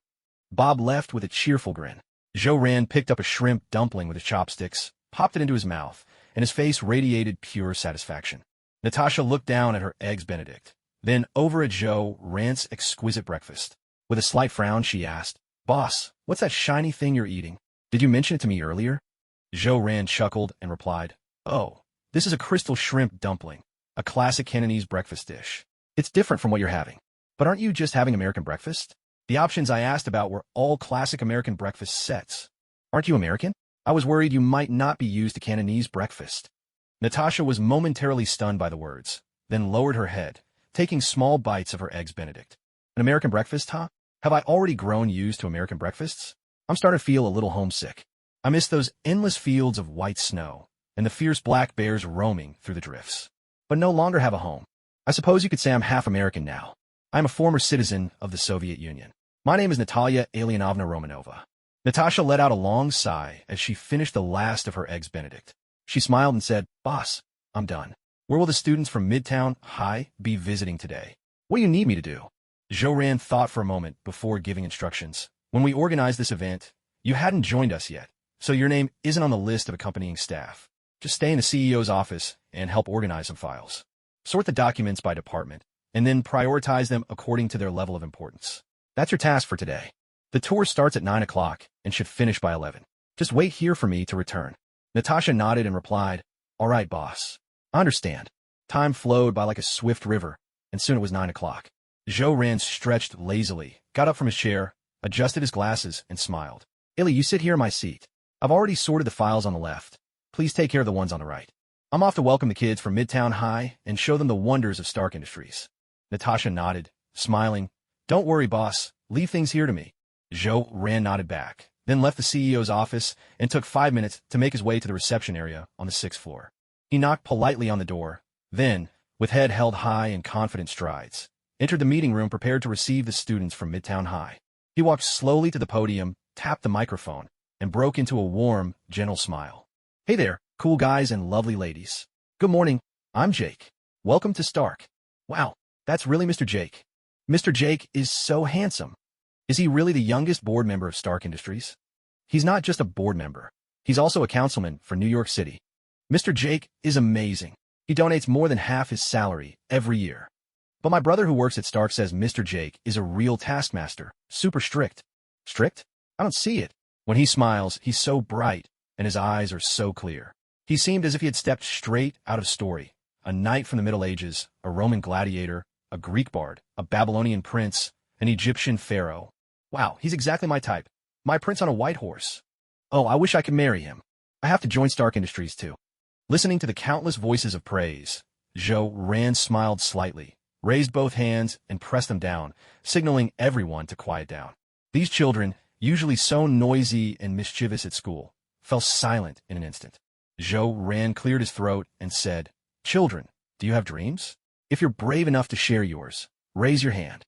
Bob left with a cheerful grin. Joe picked up a shrimp dumpling with his chopsticks, popped it into his mouth, and his face radiated pure satisfaction. Natasha looked down at her Eggs Benedict, then over at Joe exquisite breakfast. With a slight frown, she asked, "Boss, what's that shiny thing you're eating? Did you mention it to me earlier?" Joe chuckled and replied, "Oh, this is a crystal shrimp dumpling, a classic Cantonese breakfast dish. It's different from what you're having. But aren't you just having American breakfast? The options I asked about were all classic American breakfast sets. Aren't you American? I was worried you might not be used to Cantonese breakfast. Natasha was momentarily stunned by the words, then lowered her head, taking small bites of her Eggs Benedict. An American breakfast, huh? Have I already grown used to American breakfasts? I'm starting to feel a little homesick. I miss those endless fields of white snow and the fierce black bears roaming through the drifts. But no longer have a home. I suppose you could say I'm half American now. I'm a former citizen of the Soviet Union. My name is Natalia Alienovna Romanova. Natasha let out a long sigh as she finished the last of her Eggs Benedict. She smiled and said, "Boss, I'm done. Where will the students from Midtown High be visiting today? What do you need me to do?" Joran thought for a moment before giving instructions. "When we organized this event, you hadn't joined us yet, so your name isn't on the list of accompanying staff. Just stay in the CEO's office and help organize some files. Sort the documents by department, and then prioritize them according to their level of importance. That's your task for today. The tour starts at 9 o'clock and should finish by 11. Just wait here for me to return." Natasha nodded and replied, "All right, boss. I understand." Time flowed by like a swift river, and soon it was 9 o'clock. Joran stretched lazily, got up from his chair, adjusted his glasses, and smiled. "Illy, you sit here in my seat. I've already sorted the files on the left. Please take care of the ones on the right. I'm off to welcome the kids from Midtown High and show them the wonders of Stark Industries." Natasha nodded, smiling. "Don't worry, boss. Leave things here to me." Joran nodded back, then left the CEO's office and took 5 minutes to make his way to the reception area on the 6th floor. He knocked politely on the door, then, with head held high and confident strides, entered the meeting room prepared to receive the students from Midtown High. He walked slowly to the podium, tapped the microphone, and broke into a warm, gentle smile. "Hey there, cool guys and lovely ladies. Good morning. I'm Jake. Welcome to Stark. Wow, that's really Mr. Jake. Mr. Jake is so handsome. Is he really the youngest board member of Stark Industries? He's not just a board member. He's also a councilman for New York City. Mr. Jake is amazing. He donates more than half his salary every year. But my brother who works at Stark says Mr. Jake is a real taskmaster, super strict." "Strict? I don't see it." When he smiles, he's so bright, and his eyes are so clear. He seemed as if he had stepped straight out of story. A knight from the Middle Ages, a Roman gladiator, a Greek bard, a Babylonian prince, an Egyptian pharaoh. Wow, he's exactly my type. My prince on a white horse. Oh, I wish I could marry him. I have to join Stark Industries too. Listening to the countless voices of praise, Joran smiled slightly, raised both hands, and pressed them down, signaling everyone to quiet down. These children, usually so noisy and mischievous at school, fell silent in an instant. Joran cleared his throat and said, "Children, do you have dreams? If you're brave enough to share yours, raise your hand.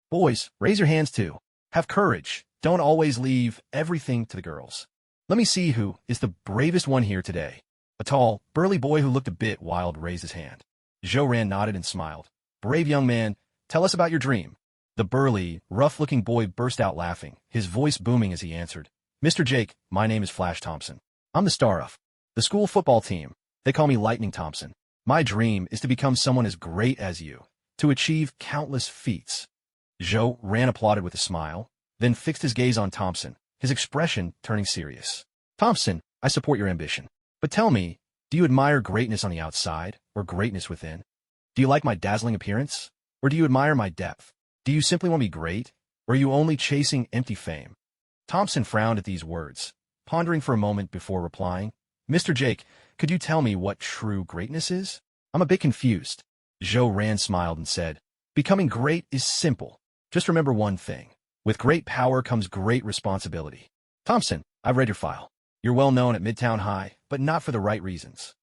Boys, raise your hands too. Have courage. Don't always leave everything to the girls. Let me see who is the bravest one here today." A tall, burly boy who looked a bit wild raised his hand. Joran nodded and smiled. "Brave young man, tell us about your dream." The burly, rough-looking boy burst out laughing, his voice booming as he answered, "Mr. Jake, my name is Flash Thompson. I'm the star of the school football team. They call me Lightning Thompson. My dream is to become someone as great as you, to achieve countless feats." Joran applauded with a smile, then fixed his gaze on Thompson, his expression turning serious. "Thompson, I support your ambition. But tell me, do you admire greatness on the outside or greatness within? Do you like my dazzling appearance? Or do you admire my depth? Do you simply want to be great? Or are you only chasing empty fame?" Thompson frowned at these words, pondering for a moment before replying, "Mr. Jake, could you tell me what true greatness is? I'm a bit confused." Joran smiled and said, "Becoming great is simple. Just remember one thing. With great power comes great responsibility." "Thompson, I've read your file. You're well known at Midtown High, but not for the right reasons.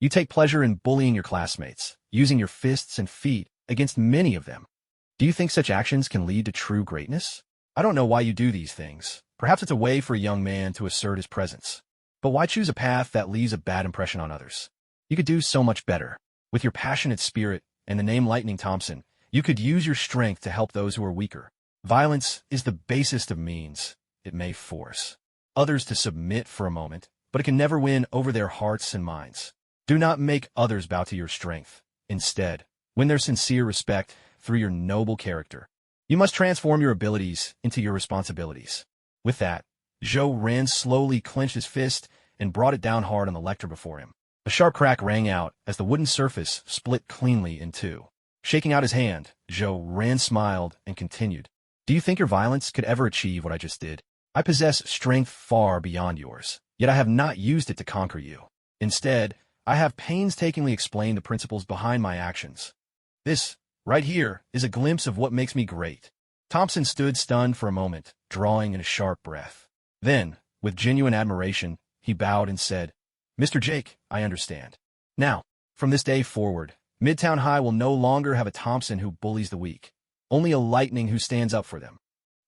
You take pleasure in bullying your classmates, using your fists and feet against many of them. Do you think such actions can lead to true greatness? I don't know why you do these things. Perhaps it's a way for a young man to assert his presence. But why choose a path that leaves a bad impression on others? You could do so much better. With your passionate spirit and the name Lightning Thompson, you could use your strength to help those who are weaker. Violence is the basest of means. It may force others to submit for a moment, but it can never win over their hearts and minds. Do not make others bow to your strength. Instead, win their sincere respect through your noble character. You must transform your abilities into your responsibilities." With that, Joran slowly clenched his fist and brought it down hard on the lector before him. A sharp crack rang out as the wooden surface split cleanly in two. Shaking out his hand, Joran smiled and continued, Do you think your violence could ever achieve what I just did? I possess strength far beyond yours, yet I have not used it to conquer you. Instead, I have painstakingly explained the principles behind my actions. This, right here, is a glimpse of what makes me great. Thompson stood stunned for a moment, drawing in a sharp breath. Then, with genuine admiration, he bowed and said, Mr. Jake, I understand. Now, from this day forward, Midtown High will no longer have a Thompson who bullies the weak, only a Lightning who stands up for them.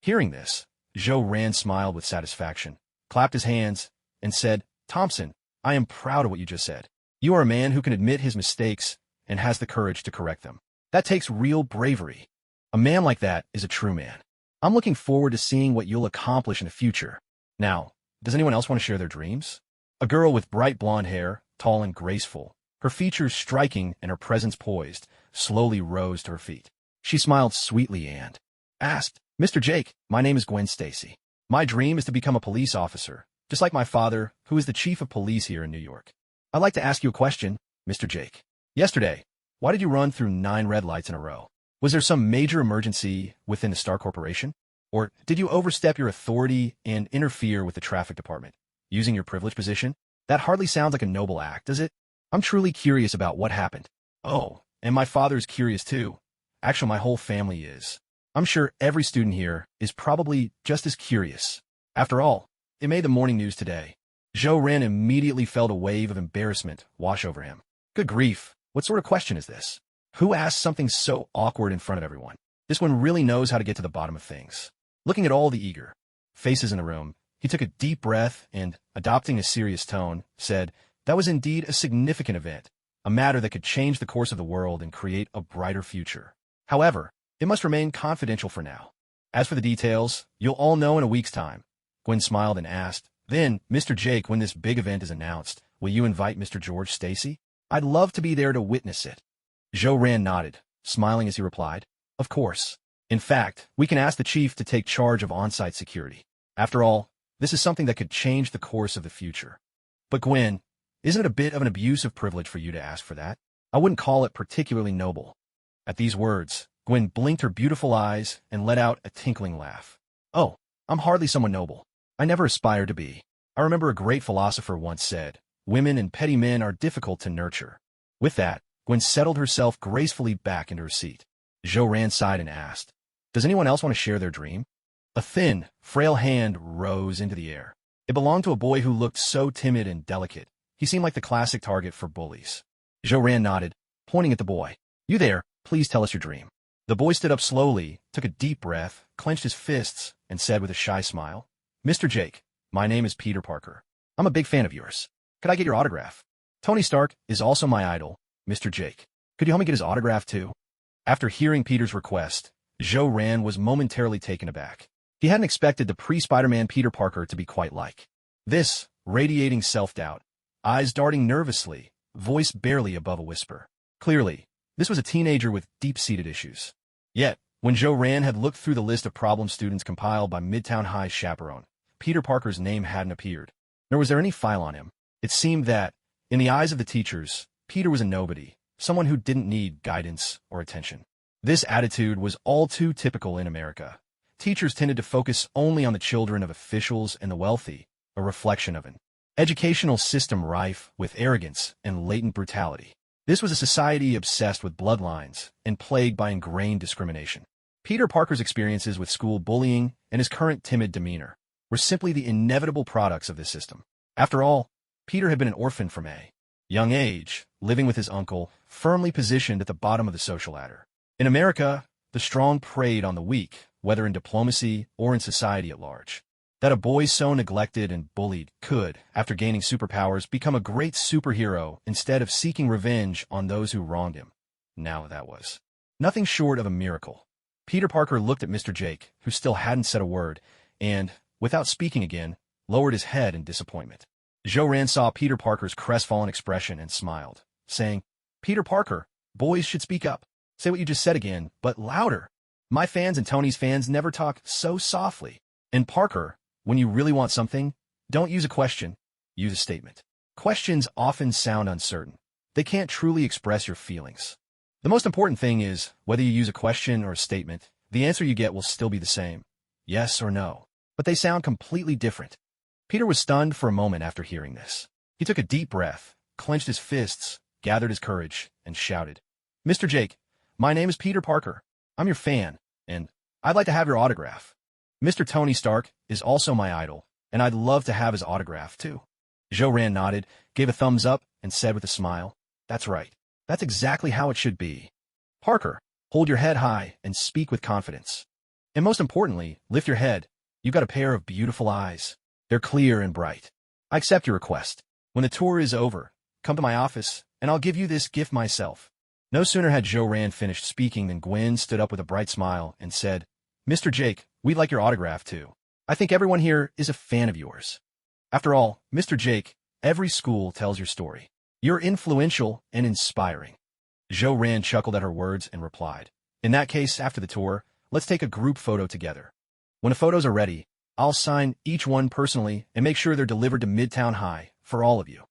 Hearing this, S.H.I.E.L.D smiled with satisfaction, clapped his hands, and said, Thompson, I am proud of what you just said. You are a man who can admit his mistakes and has the courage to correct them. That takes real bravery. A man like that is a true man. I'm looking forward to seeing what you'll accomplish in the future. Now, does anyone else want to share their dreams? A girl with bright blonde hair, tall and graceful, her features striking and her presence poised, slowly rose to her feet. She smiled sweetly and asked, Mr. Jake, my name is Gwen Stacy. My dream is to become a police officer, just like my father, who is the chief of police here in New York. I'd like to ask you a question, Mr. Jake. Yesterday, why did you run through 9 red lights in a row? Was there some major emergency within the Star Corporation? Or did you overstep your authority and interfere with the traffic department, using your privileged position? That hardly sounds like a noble act, does it? I'm truly curious about what happened. Oh, and my father is curious too. Actually, my whole family is. I'm sure every student here is probably just as curious. After all, it made the morning news today. S.H.I.E.L.D immediately felt a wave of embarrassment wash over him. Good grief, what sort of question is this? Who asked something so awkward in front of everyone? This one really knows how to get to the bottom of things. Looking at all the eager faces in the room, he took a deep breath and, adopting a serious tone, said, That was indeed a significant event, a matter that could change the course of the world and create a brighter future. However, it must remain confidential for now. As for the details, you'll all know in a week's time. Gwen smiled and asked, Then, Mr. Jake, when this big event is announced, will you invite Mr. George Stacy? I'd love to be there to witness it. S.H.I.E.L.D nodded, smiling as he replied, Of course. In fact, we can ask the chief to take charge of on-site security. After all, this is something that could change the course of the future. But Gwen, isn't it a bit of an abuse of privilege for you to ask for that? I wouldn't call it particularly noble. At these words, Gwen blinked her beautiful eyes and let out a tinkling laugh. Oh, I'm hardly someone noble. I never aspired to be. I remember a great philosopher once said, Women and petty men are difficult to nurture. With that, Gwen settled herself gracefully back into her seat. S.H.I.E.L.D sighed and asked, Does anyone else want to share their dream? A thin, frail hand rose into the air. It belonged to a boy who looked so timid and delicate. He seemed like the classic target for bullies. S.H.I.E.L.D nodded, pointing at the boy. You there, please tell us your dream. The boy stood up slowly, took a deep breath, clenched his fists, and said with a shy smile, Mr. Jake, my name is Peter Parker. I'm a big fan of yours. Could I get your autograph? Tony Stark is also my idol, Mr. Jake. Could you help me get his autograph too? After hearing Peter's request, S.H.I.E.L.D was momentarily taken aback. He hadn't expected the pre-Spider-Man Peter Parker to be quite like this, radiating self-doubt, eyes darting nervously, voice barely above a whisper. Clearly, this was a teenager with deep-seated issues. Yet, when S.H.I.E.L.D had looked through the list of problem students compiled by Midtown High's chaperone, Peter Parker's name hadn't appeared, nor was there any file on him. It seemed that, in the eyes of the teachers, Peter was a nobody, someone who didn't need guidance or attention. This attitude was all too typical in America. Teachers tended to focus only on the children of officials and the wealthy, a reflection of an educational system rife with arrogance and latent brutality. This was a society obsessed with bloodlines and plagued by ingrained discrimination. Peter Parker's experiences with school bullying and his current timid demeanor were simply the inevitable products of this system. After all, Peter had been an orphan from a young age, living with his uncle, firmly positioned at the bottom of the social ladder. In America, the strong preyed on the weak, whether in diplomacy or in society at large. That a boy so neglected and bullied could, after gaining superpowers, become a great superhero instead of seeking revenge on those who wronged him. Now that was nothing short of a miracle. Peter Parker looked at Mr. Jake, who still hadn't said a word, and, without speaking again, lowered his head in disappointment. S.H.I.E.L.D saw Peter Parker's crestfallen expression and smiled, saying, Peter Parker, boys should speak up. Say what you just said again, but louder. My fans and Tony's fans never talk so softly. And Parker, when you really want something, don't use a question, use a statement. Questions often sound uncertain. They can't truly express your feelings. The most important thing is, whether you use a question or a statement, The answer you get will still be the same, yes or no. But they sound completely different. Peter was stunned for a moment after hearing this. He took a deep breath, clenched his fists, gathered his courage, and shouted, "Mr. Jake, my name is Peter Parker. I'm your fan, and I'd like to have your autograph. Mr. Tony Stark is also my idol, and I'd love to have his autograph, too." Zhou-Ran nodded, gave a thumbs up, and said with a smile, "That's right. That's exactly how it should be. Parker, hold your head high and speak with confidence. And most importantly, lift your head. You've got a pair of beautiful eyes. They're clear and bright. I accept your request. When the tour is over, come to my office, and I'll give you this gift myself." No sooner had Zhou-Ran finished speaking than Gwen stood up with a bright smile and said, "Mr. Jake, we'd like your autograph, too. I think everyone here is a fan of yours. After all, Mr. Jake, every school tells your story. You're influential and inspiring." Zhou-Ran chuckled at her words and replied, "In that case, after the tour, let's take a group photo together. When the photos are ready, I'll sign each one personally and make sure they're delivered to Midtown High for all of you."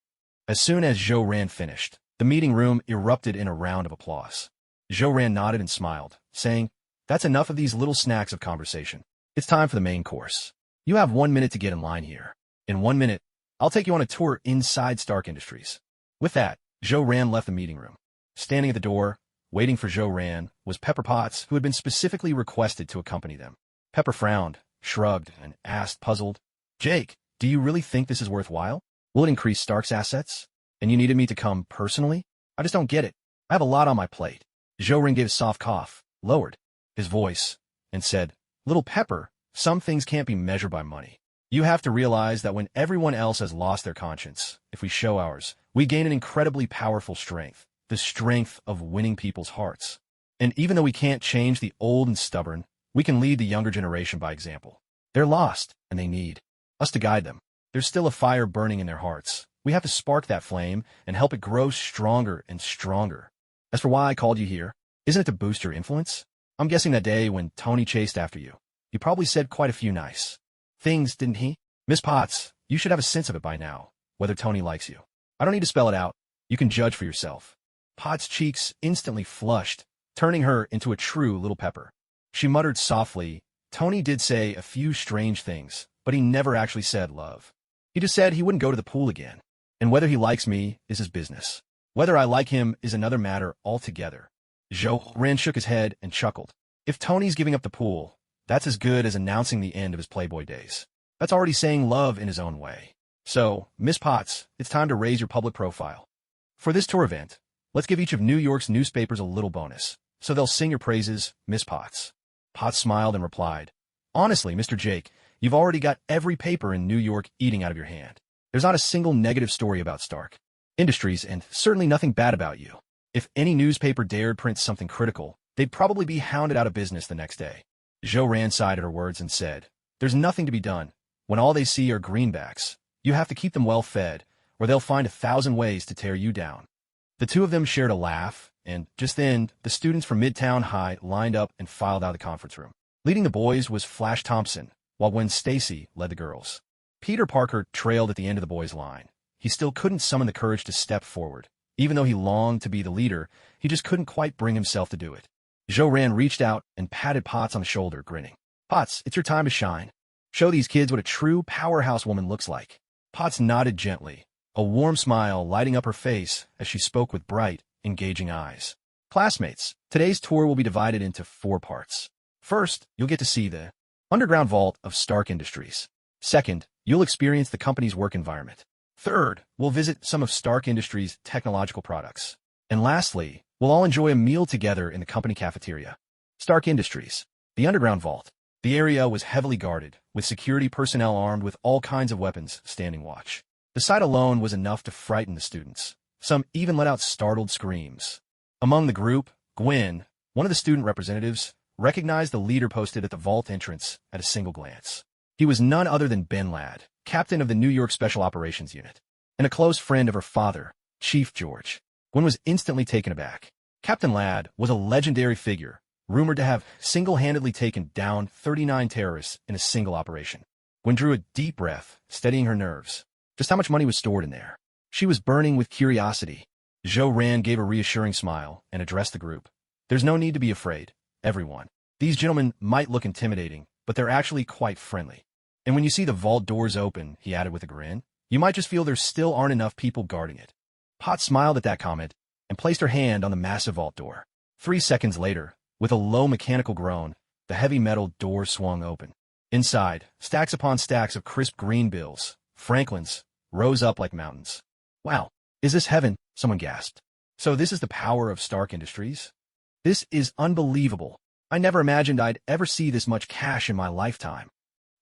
As soon as Zhou-Ran finished, the meeting room erupted in a round of applause. Zhou-Ran nodded and smiled, saying, "That's enough of these little snacks of conversation. It's time for the main course. You have 1 minute to get in line here. In 1 minute, I'll take you on a tour inside Stark Industries." With that, Zhou-Ran left the meeting room. Standing at the door, waiting for Zhou-Ran, was Pepper Potts, who had been specifically requested to accompany them. Pepper frowned, shrugged, and asked, puzzled, "Jake, do you really think this is worthwhile? Will it increase Stark's assets? And you needed me to come personally? I just don't get it. I have a lot on my plate." Zhou-Ran gave a soft cough, lowered his voice, and said, "Little Pepper, some things can't be measured by money. You have to realize that when everyone else has lost their conscience, if we show ours, we gain an incredibly powerful strength, the strength of winning people's hearts. And even though we can't change the old and stubborn, we can lead the younger generation by example. They're lost, and they need us to guide them. There's still a fire burning in their hearts. We have to spark that flame and help it grow stronger and stronger. As for why I called you here, isn't it to boost your influence? I'm guessing that day when Tony chased after you, he probably said quite a few nice things, didn't he? Miss Potts, you should have a sense of it by now, whether Tony likes you. I don't need to spell it out. You can judge for yourself." Potts' cheeks instantly flushed, turning her into a true little Pepper. She muttered softly, "Tony did say a few strange things, but he never actually said love. He just said he wouldn't go to the pool again. And whether he likes me is his business. Whether I like him is another matter altogether." Zhou-Ran shook his head and chuckled. "If Tony's giving up the pool, that's as good as announcing the end of his Playboy days. That's already saying love in his own way. So, Miss Potts, it's time to raise your public profile. For this tour event, let's give each of New York's newspapers a little bonus, so they'll sing your praises, Miss Potts." Potts smiled and replied, "Honestly, Mr. Jake, you've already got every paper in New York eating out of your hand. There's not a single negative story about Stark Industries, and certainly nothing bad about you. If any newspaper dared print something critical, they'd probably be hounded out of business the next day." Zhou-Ran sighed at her words and said, "There's nothing to be done. When all they see are greenbacks, you have to keep them well fed, or they'll find 1,000 ways to tear you down." The two of them shared a laugh, and just then, the students from Midtown High lined up and filed out of the conference room. Leading the boys was Flash Thompson, while Gwen Stacy led the girls. Peter Parker trailed at the end of the boys' line. He still couldn't summon the courage to step forward. Even though he longed to be the leader, he just couldn't quite bring himself to do it. Zhou-Ran reached out and patted Potts on the shoulder, grinning. "Potts, it's your time to shine. Show these kids what a true powerhouse woman looks like." Potts nodded gently, a warm smile lighting up her face as she spoke with bright, engaging eyes. "Classmates, today's tour will be divided into 4 parts. First, you'll get to see the underground vault of Stark Industries. Second, you'll experience the company's work environment. Third, we'll visit some of Stark Industries' technological products. And lastly, we'll all enjoy a meal together in the company cafeteria." Stark Industries, the underground vault. The area was heavily guarded, with security personnel armed with all kinds of weapons standing watch. The sight alone was enough to frighten the students. Some even let out startled screams. Among the group, Gwen, one of the student representatives, recognized the leader posted at the vault entrance at a single glance. He was none other than Ben Ladd, captain of the New York Special Operations Unit, and a close friend of her father, Chief George. Gwen was instantly taken aback. Captain Ladd was a legendary figure, rumored to have single-handedly taken down 39 terrorists in a single operation. Gwen drew a deep breath, steadying her nerves. Just how much money was stored in there? She was burning with curiosity. Zhou-Ran gave a reassuring smile and addressed the group. "There's no need to be afraid, everyone. These gentlemen might look intimidating, but they're actually quite friendly. And when you see the vault doors open, he added with a grin, you might just feel there still aren't enough people guarding it. Potts smiled at that comment and placed her hand on the massive vault door. 3 seconds later, with a low mechanical groan, the heavy metal door swung open. Inside, stacks upon stacks of crisp green bills, Franklins, rose up like mountains. Wow, is this heaven? Someone gasped. So this is the power of Stark Industries? This is unbelievable. I never imagined I'd ever see this much cash in my lifetime.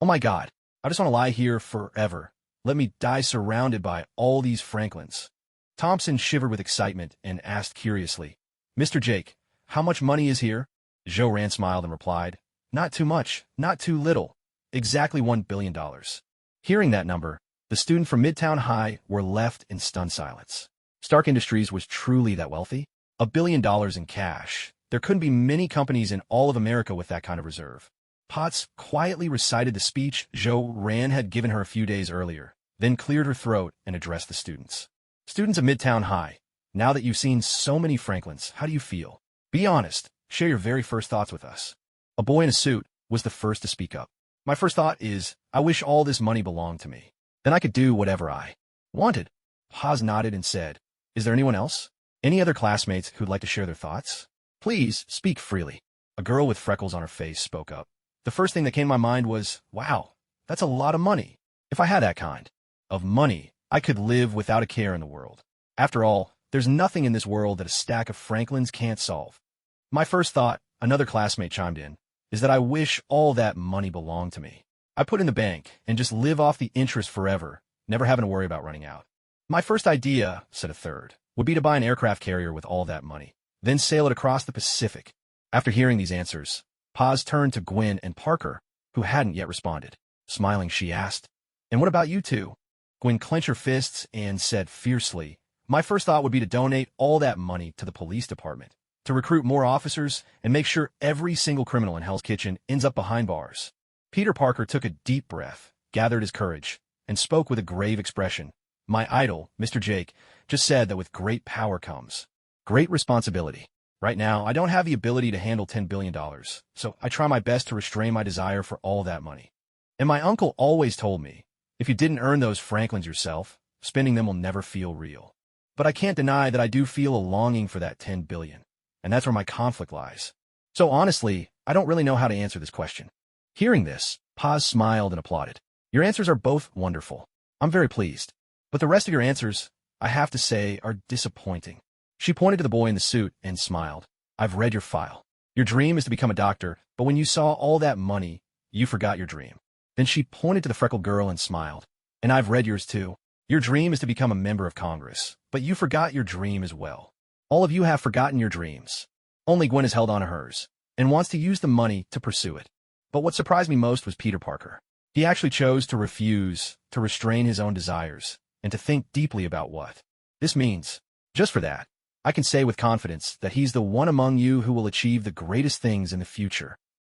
Oh my God, I just want to lie here forever. Let me die surrounded by all these Franklins. Thompson shivered with excitement and asked curiously, Mr. Jake, how much money is here? Jo-Ran smiled and replied, not too much, not too little. Exactly $1 billion. Hearing that number, the student from Midtown High were left in stunned silence. Stark Industries was truly that wealthy? $1 billion in cash. There couldn't be many companies in all of America with that kind of reserve. Potts quietly recited the speech Jo-Ran had given her a few days earlier, then cleared her throat and addressed the students. Students of Midtown High, now that you've seen so many Franklins, how do you feel? Be honest. Share your very first thoughts with us. A boy in a suit was the first to speak up. My first thought is, I wish all this money belonged to me. Then I could do whatever I wanted. Paz nodded and said, is there anyone else? Any other classmates who'd like to share their thoughts? Please, speak freely. A girl with freckles on her face spoke up. The first thing that came to my mind was, wow, that's a lot of money. If I had that kind of money, I could live without a care in the world. After all, there's nothing in this world that a stack of Franklins can't solve. My first thought, another classmate chimed in, is that I wish all that money belonged to me. I put in the bank and just live off the interest forever, never having to worry about running out. My first idea, said a third, would be to buy an aircraft carrier with all that money, then sail it across the Pacific. After hearing these answers, Paz turned to Gwen and Parker, who hadn't yet responded. Smiling, she asked, and what about you two? Gwen clenched her fists and said fiercely, my first thought would be to donate all that money to the police department, to recruit more officers and make sure every single criminal in Hell's Kitchen ends up behind bars. Peter Parker took a deep breath, gathered his courage, and spoke with a grave expression. My idol, Mr. Jake, just said that with great power comes great responsibility. Right now, I don't have the ability to handle $10 billion, so I try my best to restrain my desire for all that money. And my uncle always told me, if you didn't earn those Franklins yourself, spending them will never feel real. But I can't deny that I do feel a longing for that $10 billion. And that's where my conflict lies. So honestly, I don't really know how to answer this question. Hearing this, Paz smiled and applauded. Your answers are both wonderful. I'm very pleased. But the rest of your answers, I have to say, are disappointing. She pointed to the boy in the suit and smiled. I've read your file. Your dream is to become a doctor, but when you saw all that money, you forgot your dream. Then she pointed to the freckled girl and smiled. And I've read yours too. Your dream is to become a member of Congress, but you forgot your dream as well. All of you have forgotten your dreams. Only Gwen has held on to hers, and wants to use the money to pursue it. But what surprised me most was Peter Parker. He actually chose to refuse, to restrain his own desires, and to think deeply about what this means. Just for that, I can say with confidence that he's the one among you who will achieve the greatest things in the future.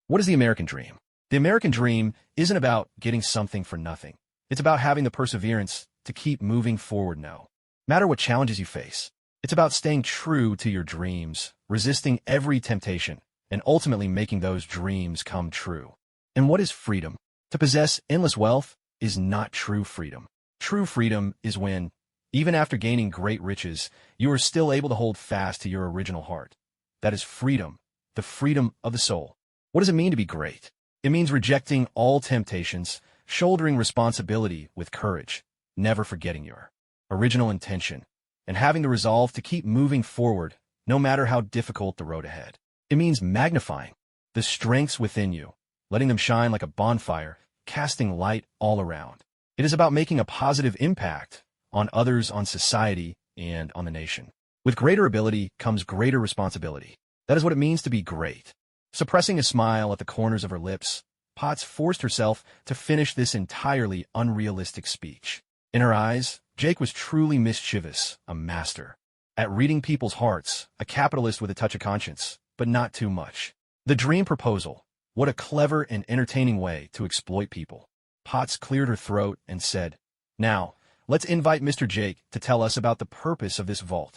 What is the American dream? The American dream isn't about getting something for nothing. It's about having the perseverance to keep moving forward no matter what challenges you face. It's about staying true to your dreams, resisting every temptation, and ultimately making those dreams come true. And what is freedom? To possess endless wealth is not true freedom. True freedom is when, even after gaining great riches, you are still able to hold fast to your original heart. That is freedom, the freedom of the soul. What does it mean to be great? It means rejecting all temptations, shouldering responsibility with courage, never forgetting your original intention, and having the resolve to keep moving forward no matter how difficult the road ahead. It means magnifying the strengths within you, letting them shine like a bonfire, casting light all around. It is about making a positive impact on others, on society, and on the nation. With greater ability comes greater responsibility. That is what it means to be great. Suppressing a smile at the corners of her lips, Potts forced herself to finish this entirely unrealistic speech. In her eyes, Jake was truly mischievous, a master at reading people's hearts, a capitalist with a touch of conscience, but not too much. The dream proposal. What a clever and entertaining way to exploit people. Potts cleared her throat and said, now, let's invite Mr. Jake to tell us about the purpose of this vault.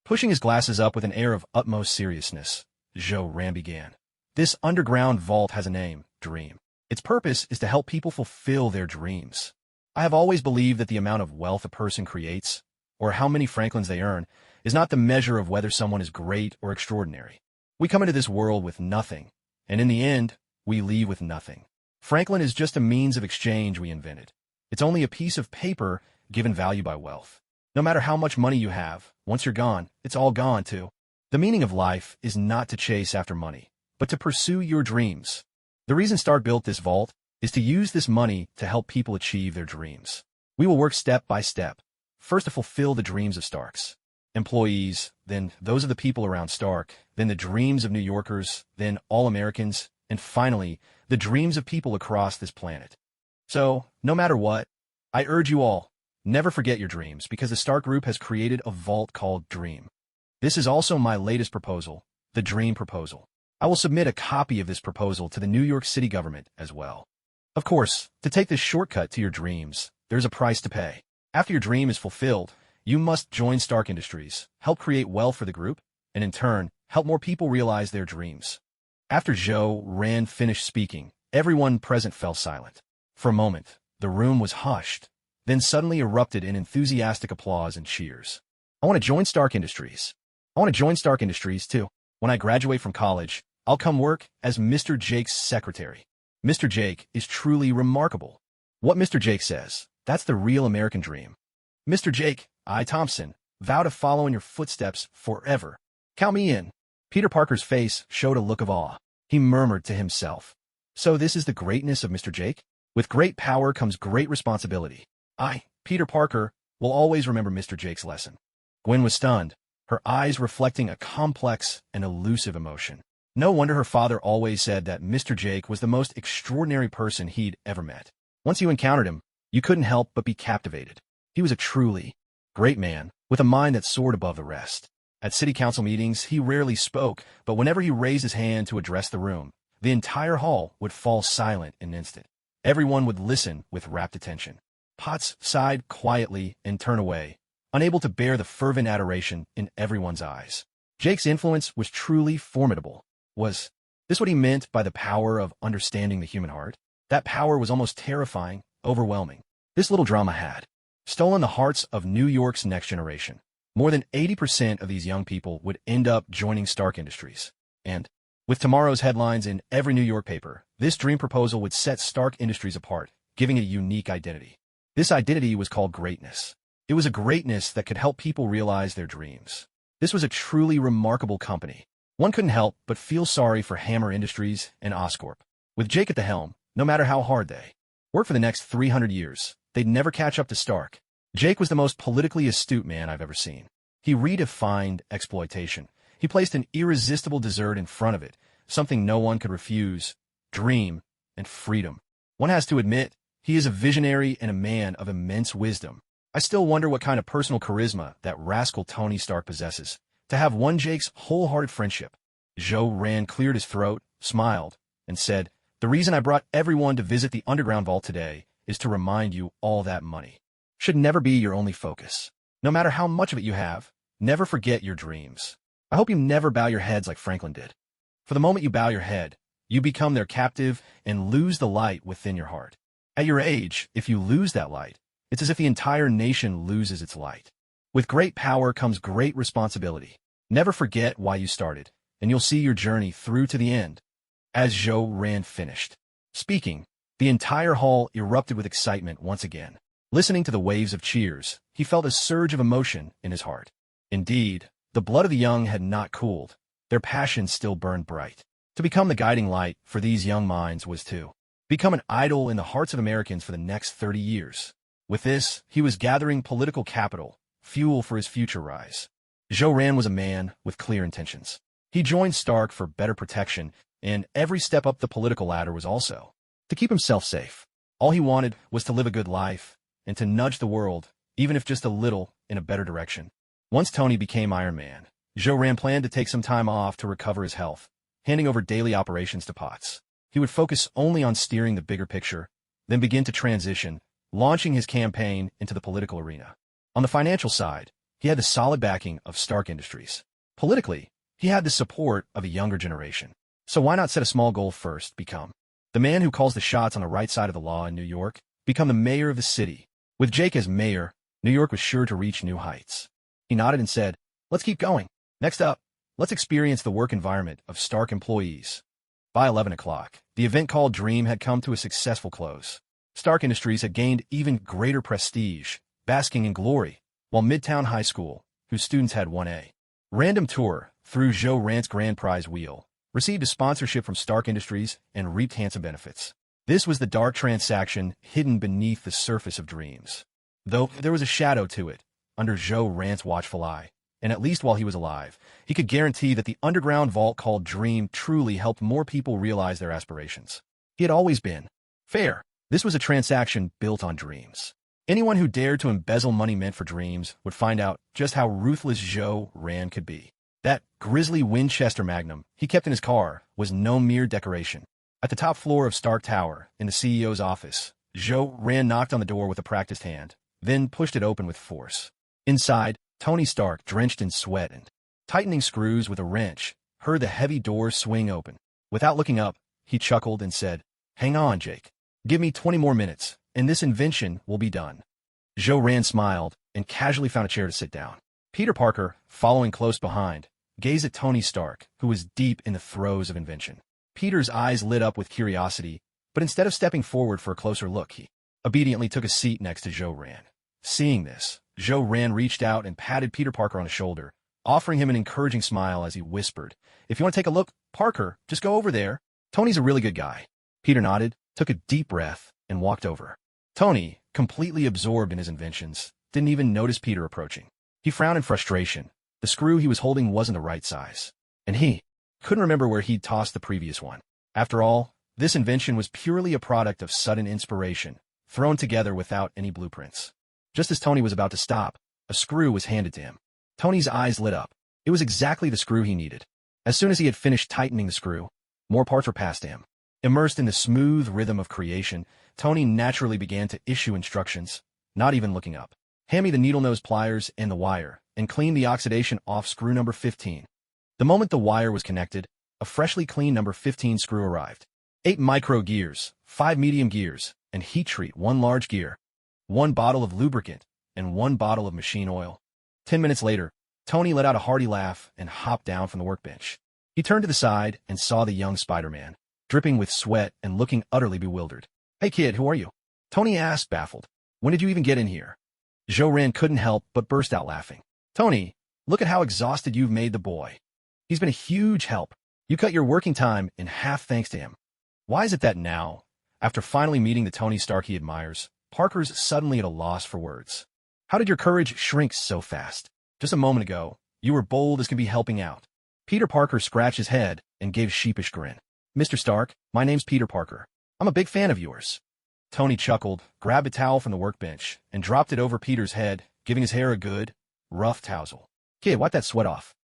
Pushing his glasses up with an air of utmost seriousness, Jo-Ran began. This underground vault has a name, Dream. Its purpose is to help people fulfill their dreams. I have always believed that the amount of wealth a person creates, or how many Franklins they earn, is not the measure of whether someone is great or extraordinary. We come into this world with nothing, and in the end, we leave with nothing. Franklin is just a means of exchange we invented. It's only a piece of paper given value by wealth. No matter how much money you have, once you're gone, it's all gone too. The meaning of life is not to chase after money, but to pursue your dreams. The reason Stark built this vault is to use this money to help people achieve their dreams. We will work step by step. First, to fulfill the dreams of Starks, employees, then those of the people around Stark, then the dreams of New Yorkers, then all Americans, and finally, the dreams of people across this planet. So, no matter what, I urge you all, never forget your dreams because the Stark Group has created a vault called Dream. This is also my latest proposal, the Dream Proposal. I will submit a copy of this proposal to the New York City government as well. Of course, to take this shortcut to your dreams, there's a price to pay. After your dream is fulfilled, you must join Stark Industries, help create wealth for the group, and in turn, help more people realize their dreams. After Joe Rand finished speaking, everyone present fell silent. For a moment, the room was hushed, then suddenly erupted in enthusiastic applause and cheers. I want to join Stark Industries. I want to join Stark Industries, too. When I graduate from college, I'll come work as Mr. Jake's secretary. Mr. Jake is truly remarkable. What Mr. Jake says, that's the real American dream. Mr. Jake, I, Thompson, vow to follow in your footsteps forever. Count me in. Peter Parker's face showed a look of awe. He murmured to himself. So this is the greatness of Mr. Jake? With great power comes great responsibility. I, Peter Parker, will always remember Mr. Jake's lesson. Gwen was stunned, her eyes reflecting a complex and elusive emotion. No wonder her father always said that Mr. Jake was the most extraordinary person he'd ever met. Once you encountered him, you couldn't help but be captivated. He was a truly great man, with a mind that soared above the rest. At city council meetings, he rarely spoke, but whenever he raised his hand to address the room, the entire hall would fall silent in an instant. Everyone would listen with rapt attention. Potts sighed quietly and turned away, unable to bear the fervent adoration in everyone's eyes. Jake's influence was truly formidable. Was this what he meant by the power of understanding the human heart? That power was almost terrifying, overwhelming. This little drama had stolen the hearts of New York's next generation. More than 80% of these young people would end up joining Stark Industries. And, with tomorrow's headlines in every New York paper, this dream proposal would set Stark Industries apart, giving it a unique identity. This identity was called greatness. It was a greatness that could help people realize their dreams. This was a truly remarkable company. One couldn't help but feel sorry for Hammer Industries and Oscorp. With Jake at the helm, no matter how hard they worked for the next 300 years, they'd never catch up to Stark. Jake was the most politically astute man I've ever seen. He redefined exploitation. He placed an irresistible dessert in front of it, something no one could refuse: dream and freedom. One has to admit, he is a visionary and a man of immense wisdom. I still wonder what kind of personal charisma that rascal Tony Stark possesses, to have won Jake's wholehearted friendship. Joe Rand cleared his throat, smiled, and said, "The reason I brought everyone to visit the underground vault today is to remind you all that money should never be your only focus. No matter how much of it you have, never forget your dreams. I hope you never bow your heads like Franklin did. For the moment you bow your head, you become their captive and lose the light within your heart. At your age, if you lose that light, it's as if the entire nation loses its light. With great power comes great responsibility. Never forget why you started, and you'll see your journey through to the end." As Joe Rand finished speaking, the entire hall erupted with excitement once again. Listening to the waves of cheers, he felt a surge of emotion in his heart. Indeed, the blood of the young had not cooled. Their passion still burned bright. To become the guiding light for these young minds was to become an idol in the hearts of Americans for the next 30 years. With this, he was gathering political capital, fuel for his future rise. Joe Rand was a man with clear intentions. He joined Stark for better protection, and every step up the political ladder was also to keep himself safe. All he wanted was to live a good life, and to nudge the world, even if just a little, in a better direction. Once Tony became Iron Man, Joe Rand planned to take some time off to recover his health, handing over daily operations to Potts. He would focus only on steering the bigger picture, then begin to transition, launching his campaign into the political arena. On the financial side, he had the solid backing of Stark Industries. Politically, he had the support of a younger generation. So why not set a small goal first? Become the man who calls the shots on the right side of the law in New York. Become the mayor of the city. With Jake as mayor, New York was sure to reach new heights. He nodded and said, "Let's keep going. Next up, let's experience the work environment of Stark employees." By 11 o'clock, the event called Dream had come to a successful close. Stark Industries had gained even greater prestige, basking in glory, while Midtown High School, whose students had 1A random tour through Joe Rant's grand prize wheel, received a sponsorship from Stark Industries and reaped handsome benefits. This was the dark transaction hidden beneath the surface of Dreams. Though there was a shadow to it, under Joe Rant's watchful eye, and at least while he was alive, he could guarantee that the underground vault called Dream truly helped more people realize their aspirations. He had always been fair. This was a transaction built on dreams. Anyone who dared to embezzle money meant for Dreams would find out just how ruthless Joe Rand could be. That grisly Winchester Magnum he kept in his car was no mere decoration. At the top floor of Stark Tower, in the CEO's office, Joe Rand knocked on the door with a practiced hand, then pushed it open with force. Inside, Tony Stark, drenched in sweat and tightening screws with a wrench, heard the heavy door swing open. Without looking up, he chuckled and said, "Hang on, Jake. Give me 20 more minutes, and this invention will be done." Joe Rand smiled and casually found a chair to sit down. Peter Parker, following close behind, gazed at Tony Stark, who was deep in the throes of invention. Peter's eyes lit up with curiosity, but instead of stepping forward for a closer look, he obediently took a seat next to Joe Rand. Seeing this, Joe Rand reached out and patted Peter Parker on the shoulder, offering him an encouraging smile as he whispered, "If you want to take a look, Parker, just go over there. Tony's a really good guy." Peter nodded, took a deep breath, and walked over. Tony, completely absorbed in his inventions, didn't even notice Peter approaching. He frowned in frustration. The screw he was holding wasn't the right size, and he couldn't remember where he'd tossed the previous one. After all, this invention was purely a product of sudden inspiration, thrown together without any blueprints. Just as Tony was about to stop, a screw was handed to him. Tony's eyes lit up. It was exactly the screw he needed. As soon as he had finished tightening the screw, more parts were passed to him. Immersed in the smooth rhythm of creation, Tony naturally began to issue instructions, not even looking up. "Hand me the needle-nose pliers and the wire, and clean the oxidation off screw number 15. The moment the wire was connected, a freshly cleaned number 15 screw arrived. 8 micro gears, 5 medium gears, and heat treat 1 large gear, 1 bottle of lubricant, and 1 bottle of machine oil. 10 minutes later, Tony let out a hearty laugh and hopped down from the workbench. He turned to the side and saw the young Spider-Man, dripping with sweat and looking utterly bewildered. "Hey kid, who are you?" Tony asked, baffled. "When did you even get in here?" Joe Rand couldn't help but burst out laughing. "Tony, look at how exhausted you've made the boy. He's been a huge help. You cut your working time in half thanks to him." Why is it that now, after finally meeting the Tony Stark he admires, Parker's suddenly at a loss for words? "How did your courage shrink so fast? Just a moment ago, you were bold as can be helping out." Peter Parker scratched his head and gave a sheepish grin. "Mr. Stark, my name's Peter Parker. I'm a big fan of yours." Tony chuckled, grabbed a towel from the workbench, and dropped it over Peter's head, giving his hair a good, rough tousle. "Kid, wipe that sweat off.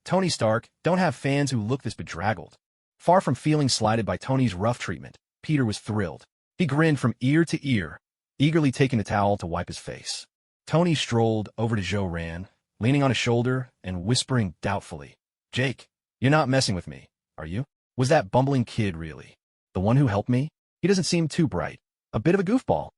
Tony Stark, don't have fans who look this bedraggled." Far from feeling slighted by Tony's rough treatment, Peter was thrilled. He grinned from ear to ear, eagerly taking the towel to wipe his face. Tony strolled over to Joe Rand, leaning on his shoulder and whispering doubtfully, "Jake, you're not messing with me, are you? Was that bumbling kid really the one who helped me? He doesn't seem too bright. A bit of a goofball."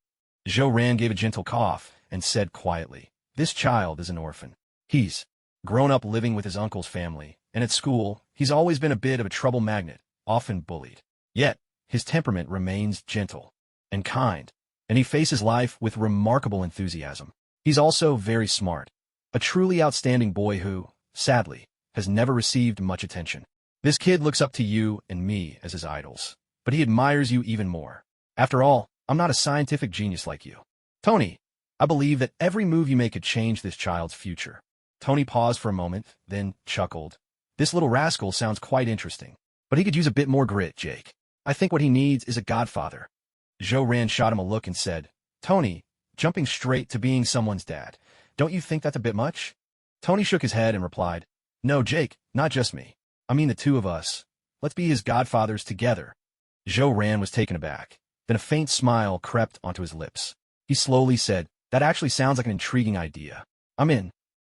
Joe Rand gave a gentle cough and said quietly, "This child is an orphan. He's grown up living with his uncle's family, and at school, he's always been a bit of a trouble magnet, often bullied. Yet, his temperament remains gentle and kind, and he faces life with remarkable enthusiasm. He's also very smart, a truly outstanding boy who, sadly, has never received much attention. This kid looks up to you and me as his idols, but he admires you even more. After all, I'm not a scientific genius like you. Tony, I believe that every move you make could change this child's future." Tony paused for a moment, then chuckled. "This little rascal sounds quite interesting, but he could use a bit more grit, Jake. I think what he needs is a godfather." Joe Rand shot him a look and said, "Tony, jumping straight to being someone's dad, don't you think that's a bit much?" Tony shook his head and replied, "No, Jake, not just me. I mean the two of us. Let's be his godfathers together." Joe Rand was taken aback. Then a faint smile crept onto his lips. He slowly said, "That actually sounds like an intriguing idea. I'm in."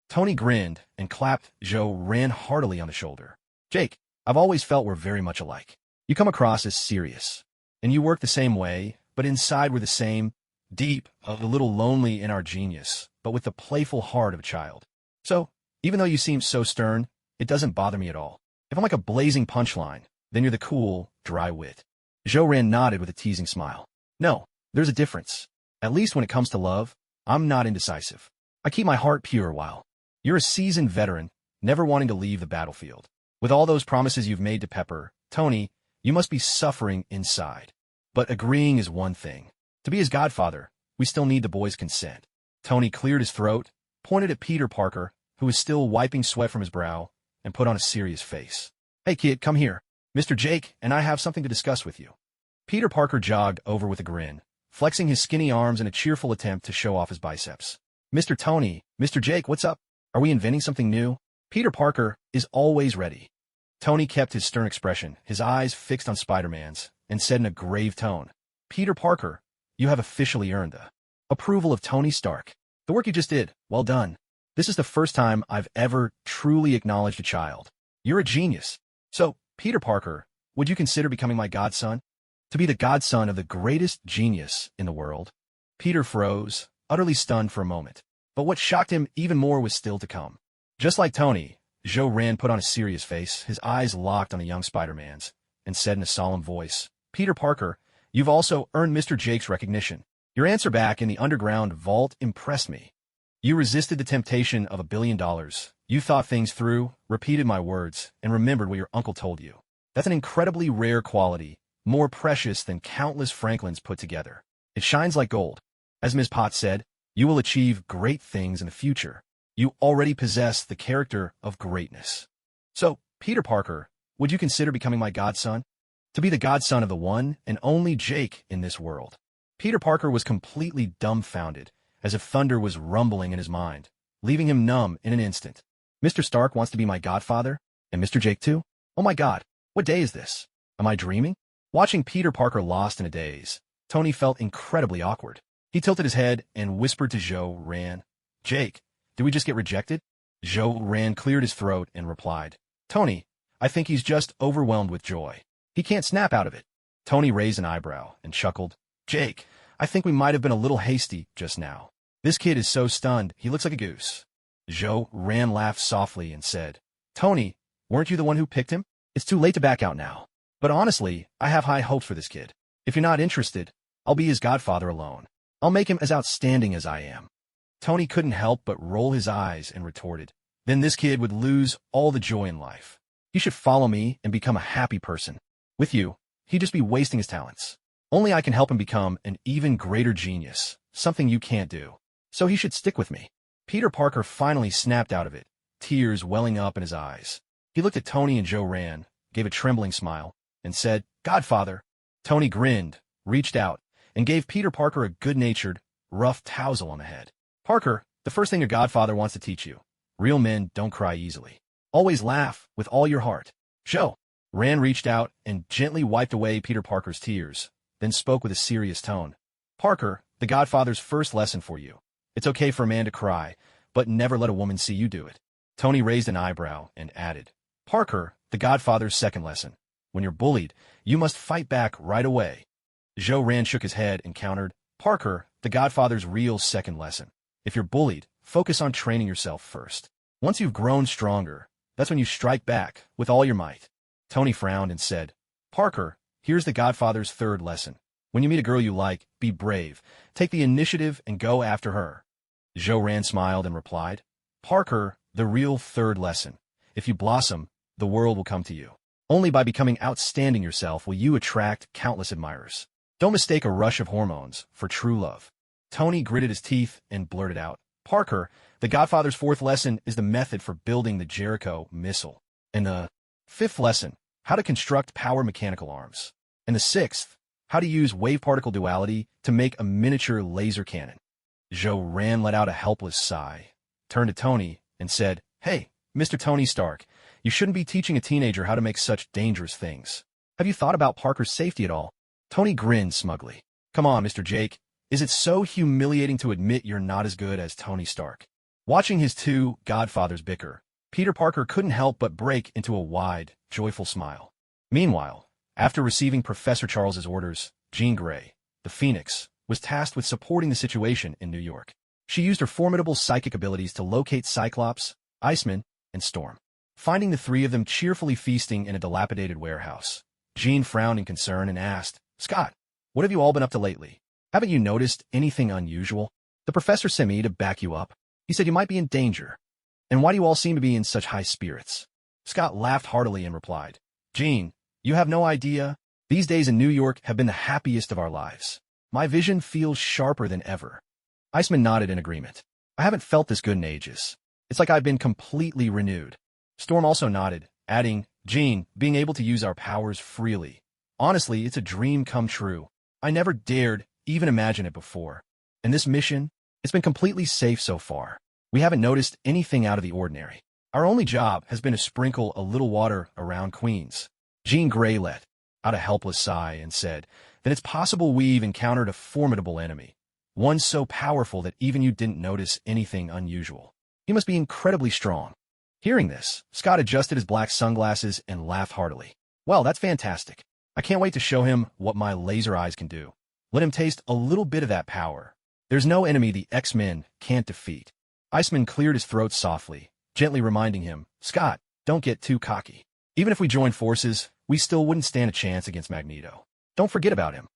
Tony grinned and clapped Joe Rand heartily on the shoulder. "Jake, I've always felt we're very much alike. You come across as serious, and you work the same way, but inside we're the same, deep, a little lonely in our genius, but with the playful heart of a child. So, even though you seem so stern, it doesn't bother me at all. If I'm like a blazing punchline, then you're the cool, dry wit. Zhou Ran nodded with a teasing smile. No, there's a difference. At least when it comes to love, I'm not indecisive. I keep my heart pure while you're a seasoned veteran, never wanting to leave the battlefield. With all those promises you've made to Pepper, Tony, you must be suffering inside. But agreeing is one thing. To be his godfather, we still need the boy's consent. Tony cleared his throat, pointed at Peter Parker, who was still wiping sweat from his brow, and put on a serious face. Hey kid, come here. Mr. Jake and I have something to discuss with you. Peter Parker jogged over with a grin, flexing his skinny arms in a cheerful attempt to show off his biceps. Mr. Tony, Mr. Jake, what's up? Are we inventing something new? Peter Parker is always ready. Tony kept his stern expression, his eyes fixed on Spider-Man's, and said in a grave tone, Peter Parker, you have officially earned the approval of Tony Stark. The work you just did, well done. This is the first time I've ever truly acknowledged a child. You're a genius. So, Peter Parker, would you consider becoming my godson? To be the godson of the greatest genius in the world? Peter froze, utterly stunned for a moment. But what shocked him even more was still to come. Just like Tony, Zhou Ran put on a serious face, his eyes locked on the young Spider-Man's, and said in a solemn voice, Peter Parker, you've also earned Mr. Jake's recognition. Your answer back in the underground vault impressed me. You resisted the temptation of $1 billion. You thought things through, repeated my words, and remembered what your uncle told you. That's an incredibly rare quality, more precious than countless Franklins put together. It shines like gold. As Ms. Potts said, you will achieve great things in the future. You already possess the character of greatness. So, Peter Parker, would you consider becoming my godson? To be the godson of the one and only Jake in this world. Peter Parker was completely dumbfounded, as if thunder was rumbling in his mind, leaving him numb in an instant. Mr. Stark wants to be my godfather? And Mr. Jake too? Oh my god, what day is this? Am I dreaming? Watching Peter Parker lost in a daze, Tony felt incredibly awkward. He tilted his head and whispered to Zhou Ran, Jake, did we just get rejected? Zhou Ran cleared his throat and replied, Tony, I think he's just overwhelmed with joy. He can't snap out of it. Tony raised an eyebrow and chuckled, Jake, I think we might have been a little hasty just now. This kid is so stunned, he looks like a goose. Zhou Ran laughed softly and said, Tony, weren't you the one who picked him? It's too late to back out now. But honestly, I have high hopes for this kid. If you're not interested, I'll be his godfather alone. I'll make him as outstanding as I am. Tony couldn't help but roll his eyes and retorted, then this kid would lose all the joy in life. He should follow me and become a happy person. With you, he'd just be wasting his talents. Only I can help him become an even greater genius, something you can't do. So he should stick with me. Peter Parker finally snapped out of it, tears welling up in his eyes. He looked at Tony and Zhou Ran, gave a trembling smile, and said, Godfather. Tony grinned, reached out, and gave Peter Parker a good-natured, rough tousle on the head. Parker, the first thing your godfather wants to teach you. Real men don't cry easily. Always laugh with all your heart. Zhou Ran reached out and gently wiped away Peter Parker's tears, then spoke with a serious tone. Parker, the godfather's first lesson for you. It's okay for a man to cry, but never let a woman see you do it. Tony raised an eyebrow and added, Parker, the godfather's second lesson. When you're bullied, you must fight back right away. Zhou Ran shook his head and countered, Parker, the godfather's real second lesson. If you're bullied, focus on training yourself first. Once you've grown stronger, that's when you strike back with all your might. Tony frowned and said, Parker, here's the godfather's third lesson. When you meet a girl you like, be brave, take the initiative and go after her. Zhou Ran smiled and replied, Parker, the real third lesson. If you blossom, the world will come to you. Only by becoming outstanding yourself will you attract countless admirers. Don't mistake a rush of hormones for true love. Tony gritted his teeth and blurted out, Parker, the godfather's fourth lesson is the method for building the Jericho missile. And the fifth lesson, how to construct power mechanical arms. And the sixth, how to use wave-particle duality to make a miniature laser cannon. Zhou Ran let out a helpless sigh, turned to Tony, and said, Hey, Mr. Tony Stark, you shouldn't be teaching a teenager how to make such dangerous things. Have you thought about Parker's safety at all? Tony grinned smugly. Come on, Mr. Jake. Is it so humiliating to admit you're not as good as Tony Stark? Watching his two godfathers bicker, Peter Parker couldn't help but break into a wide, joyful smile. Meanwhile, after receiving Professor Charles's orders, Jean Grey, the Phoenix, was tasked with supporting the situation in New York. She used her formidable psychic abilities to locate Cyclops, Iceman, and Storm. Finding the three of them cheerfully feasting in a dilapidated warehouse, Jean frowned in concern and asked, "Scott, what have you all been up to lately? Haven't you noticed anything unusual? The professor sent me to back you up. He said you might be in danger. And why do you all seem to be in such high spirits?" Scott laughed heartily and replied, "Jean, you have no idea. These days in New York have been the happiest of our lives. My vision feels sharper than ever." Iceman nodded in agreement. "I haven't felt this good in ages. It's like I've been completely renewed." Storm also nodded, adding, "Jean, being able to use our powers freely. Honestly, it's a dream come true. I never dared even imagine it before. And this mission, it's been completely safe so far. We haven't noticed anything out of the ordinary. Our only job has been to sprinkle a little water around Queens." Jean Grey let out a helpless sigh and said, "Then it's possible we've encountered a formidable enemy. One so powerful that even you didn't notice anything unusual. He must be incredibly strong." Hearing this, Scott adjusted his black sunglasses and laughed heartily. "Well, that's fantastic. I can't wait to show him what my laser eyes can do. Let him taste a little bit of that power. There's no enemy the X-Men can't defeat." Iceman cleared his throat softly, gently reminding him, "Scott, don't get too cocky. Even if we joined forces, we still wouldn't stand a chance against Magneto. Don't forget about him."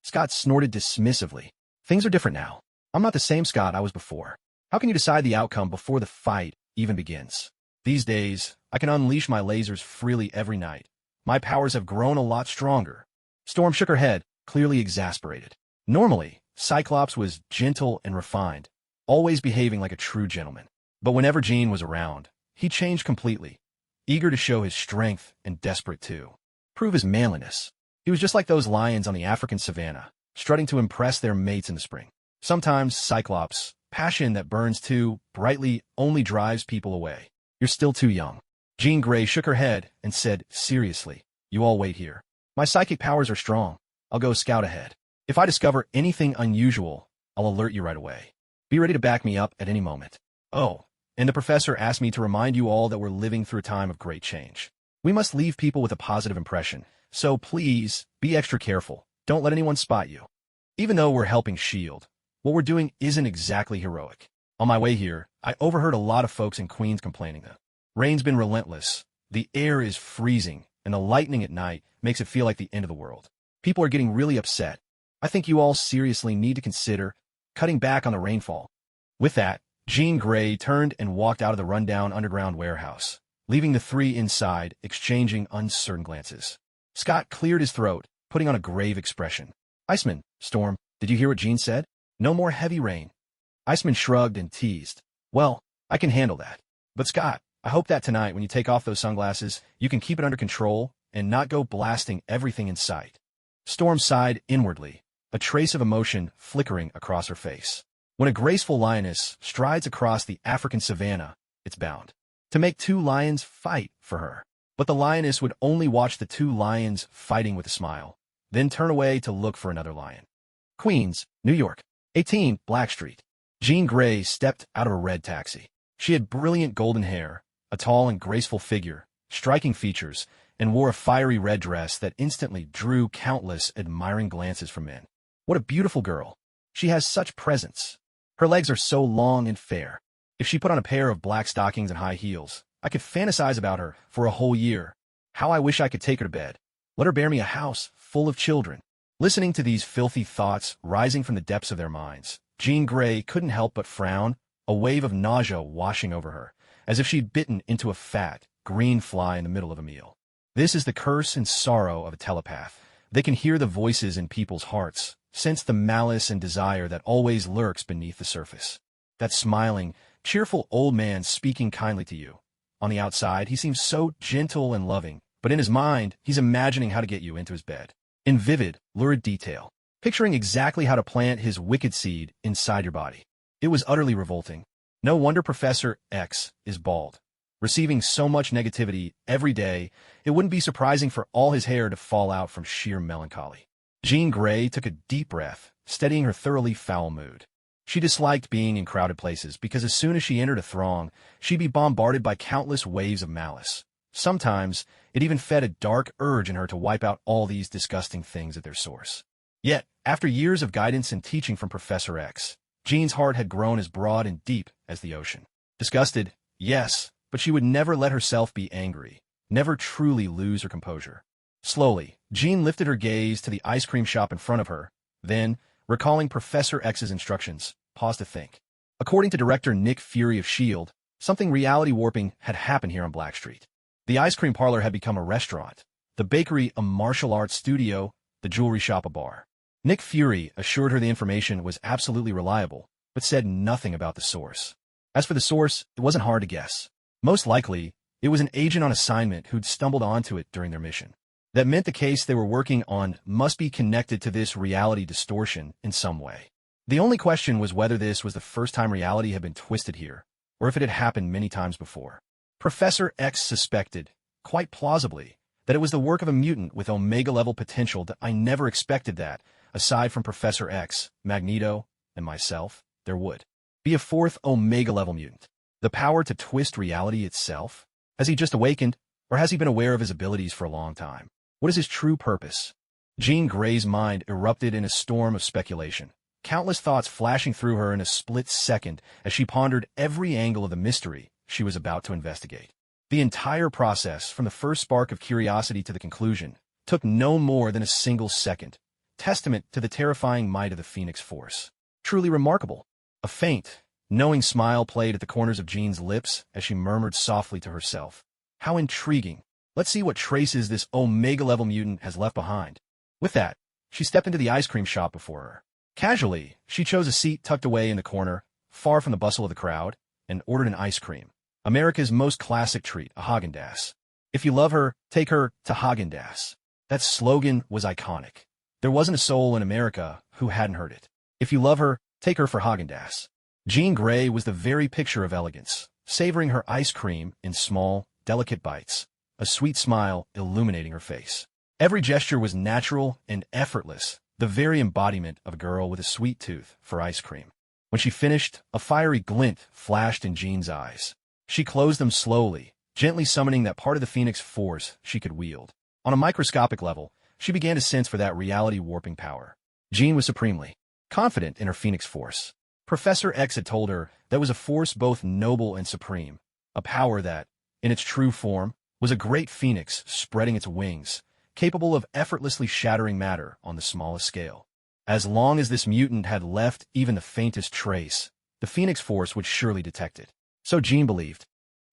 Scott snorted dismissively. "Things are different now. I'm not the same Scott I was before. How can you decide the outcome before the fight even begins? These days, I can unleash my lasers freely every night. My powers have grown a lot stronger." Storm shook her head, clearly exasperated. Normally, Cyclops was gentle and refined, always behaving like a true gentleman. But whenever Jean was around, he changed completely, eager to show his strength and desperate to prove his manliness. He was just like those lions on the African savanna, strutting to impress their mates in the spring. Sometimes Cyclops' passion that burns too brightly only drives people away. "You're still too young." Jean Grey shook her head and said, "Seriously, you all wait here. My psychic powers are strong. I'll go scout ahead. If I discover anything unusual, I'll alert you right away. Be ready to back me up at any moment. Oh, and the professor asked me to remind you all that we're living through a time of great change. We must leave people with a positive impression, so please be extra careful. Don't let anyone spot you. Even though we're helping S.H.I.E.L.D., what we're doing isn't exactly heroic. On my way here, I overheard a lot of folks in Queens complaining that rain's been relentless, the air is freezing, and the lightning at night makes it feel like the end of the world. People are getting really upset. I think you all seriously need to consider cutting back on the rainfall." With that, Jean Grey turned and walked out of the rundown underground warehouse, leaving the three inside, exchanging uncertain glances. Scott cleared his throat, putting on a grave expression. "Iceman, Storm, did you hear what Jean said? No more heavy rain." Iceman shrugged and teased. "Well, I can handle that. But Scott, I hope that tonight when you take off those sunglasses, you can keep it under control and not go blasting everything in sight." Storm sighed inwardly, a trace of emotion flickering across her face. When a graceful lioness strides across the African savanna, it's bound to make two lions fight for her. But the lioness would only watch the two lions fighting with a smile, then turn away to look for another lion. Queens, New York, 18 Black Street. Jean Grey stepped out of a red taxi. She had brilliant golden hair, a tall and graceful figure, striking features, and wore a fiery red dress that instantly drew countless admiring glances from men. What a beautiful girl. She has such presence. Her legs are so long and fair. If she put on a pair of black stockings and high heels, I could fantasize about her for a whole year. How I wish I could take her to bed. Let her bear me a house full of children. Listening to these filthy thoughts rising from the depths of their minds, Jean Grey couldn't help but frown, a wave of nausea washing over her, as if she'd bitten into a fat, green fly in the middle of a meal. This is the curse and sorrow of a telepath. They can hear the voices in people's hearts, sense the malice and desire that always lurks beneath the surface. That smiling, cheerful old man speaking kindly to you. On the outside, he seems so gentle and loving, but in his mind, he's imagining how to get you into his bed. In vivid, lurid detail, picturing exactly how to plant his wicked seed inside your body. It was utterly revolting. No wonder Professor X is bald. Receiving so much negativity every day, it wouldn't be surprising for all his hair to fall out from sheer melancholy. Jean Grey took a deep breath, steadying her thoroughly foul mood. She disliked being in crowded places because as soon as she entered a throng, she'd be bombarded by countless waves of malice. Sometimes, it even fed a dark urge in her to wipe out all these disgusting things at their source. Yet, after years of guidance and teaching from Professor X, Jean's heart had grown as broad and deep as the ocean. Disgusted, yes, but she would never let herself be angry, never truly lose her composure. Slowly, Jean lifted her gaze to the ice cream shop in front of her, then, recalling Professor X's instructions, paused to think. According to director Nick Fury of S.H.I.E.L.D, something reality warping had happened here on Blackstreet. The ice cream parlor had become a restaurant, the bakery a martial arts studio, the jewelry shop a bar. Nick Fury assured her the information was absolutely reliable, but said nothing about the source. As for the source, it wasn't hard to guess. Most likely, it was an agent on assignment who'd stumbled onto it during their mission. That meant the case they were working on must be connected to this reality distortion in some way. The only question was whether this was the first time reality had been twisted here, or if it had happened many times before. Professor X suspected, quite plausibly, that it was the work of a mutant with Omega-level potential. That I never expected that, aside from Professor X, Magneto, and myself, there would be a fourth Omega-level mutant. The power to twist reality itself? Has he just awakened, or has he been aware of his abilities for a long time? What is his true purpose? Jean Grey's mind erupted in a storm of speculation, countless thoughts flashing through her in a split second as she pondered every angle of the mystery she was about to investigate. The entire process, from the first spark of curiosity to the conclusion, took no more than a single second, testament to the terrifying might of the Phoenix Force. Truly remarkable. A faint, knowing smile played at the corners of Jean's lips as she murmured softly to herself. How intriguing. Let's see what traces this Omega-level mutant has left behind. With that, she stepped into the ice cream shop before her. Casually, she chose a seat tucked away in the corner, far from the bustle of the crowd, and ordered an ice cream. America's most classic treat, a Häagen-Dazs. If you love her, take her to Häagen-Dazs. That slogan was iconic. There wasn't a soul in America who hadn't heard it. If you love her, take her for Häagen-Dazs. Jean Grey was the very picture of elegance, savoring her ice cream in small, delicate bites, a sweet smile illuminating her face. Every gesture was natural and effortless, the very embodiment of a girl with a sweet tooth for ice cream. When she finished, a fiery glint flashed in Jean's eyes. She closed them slowly, gently summoning that part of the Phoenix Force she could wield. On a microscopic level, she began to sense for that reality-warping power. Jean was supremely confident in her Phoenix Force. Professor X had told her that was a force both noble and supreme, a power that, in its true form, was a great phoenix spreading its wings, capable of effortlessly shattering matter on the smallest scale. As long as this mutant had left even the faintest trace, the Phoenix Force would surely detect it. So Jean believed.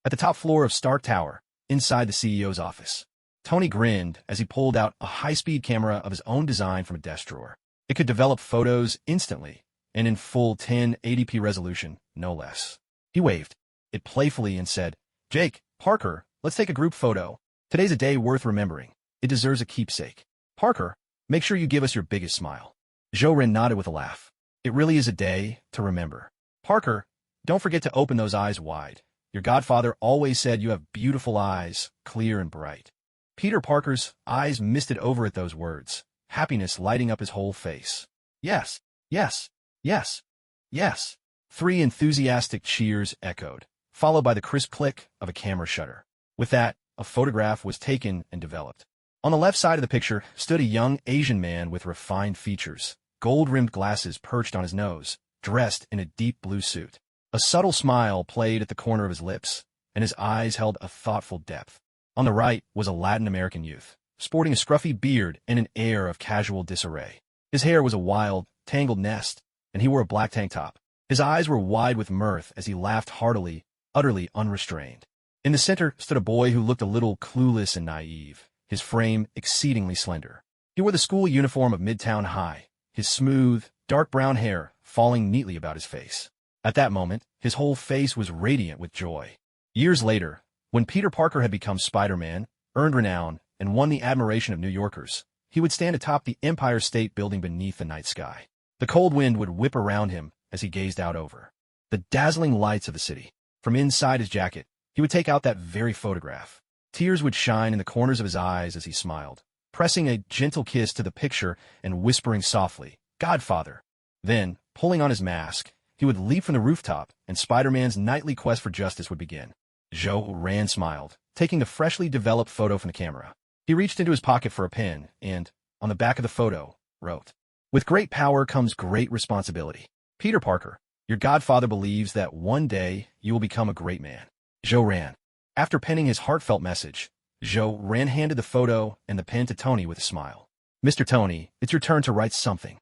At the top floor of Stark Tower, inside the CEO's office, Tony grinned as he pulled out a high-speed camera of his own design from a desk drawer. It could develop photos instantly, and in full 1080p resolution, no less. He waved it playfully and said, "Jake, Parker, let's take a group photo. Today's a day worth remembering. It deserves a keepsake. Parker, make sure you give us your biggest smile." Joren nodded with a laugh. "It really is a day to remember. Parker, don't forget to open those eyes wide. Your godfather always said you have beautiful eyes, clear and bright." Peter Parker's eyes misted over at those words, happiness lighting up his whole face. "Yes, yes, yes, yes." 3 enthusiastic cheers echoed, followed by the crisp click of a camera shutter. With that, a photograph was taken and developed. On the left side of the picture stood a young Asian man with refined features, gold-rimmed glasses perched on his nose, dressed in a deep blue suit. A subtle smile played at the corner of his lips, and his eyes held a thoughtful depth. On the right was a Latin American youth, sporting a scruffy beard and an air of casual disarray. His hair was a wild, tangled nest, and he wore a black tank top. His eyes were wide with mirth as he laughed heartily, utterly unrestrained. In the center stood a boy who looked a little clueless and naive, his frame exceedingly slender. He wore the school uniform of Midtown High, his smooth, dark brown hair falling neatly about his face. At that moment, his whole face was radiant with joy. Years later, when Peter Parker had become Spider-Man, earned renown, and won the admiration of New Yorkers, he would stand atop the Empire State Building beneath the night sky. The cold wind would whip around him as he gazed out over the dazzling lights of the city. From inside his jacket, he would take out that very photograph. Tears would shine in the corners of his eyes as he smiled, pressing a gentle kiss to the picture and whispering softly, "Godfather." Then, pulling on his mask, he would leap from the rooftop, and Spider-Man's nightly quest for justice would begin. Joe Rand smiled, taking a freshly developed photo from the camera. He reached into his pocket for a pen and, on the back of the photo, wrote, "With great power comes great responsibility. Peter Parker, your godfather believes that one day you will become a great man. Joe Rand." After penning his heartfelt message, Joe Rand handed the photo and the pen to Tony with a smile. "Mr. Tony, it's your turn to write something."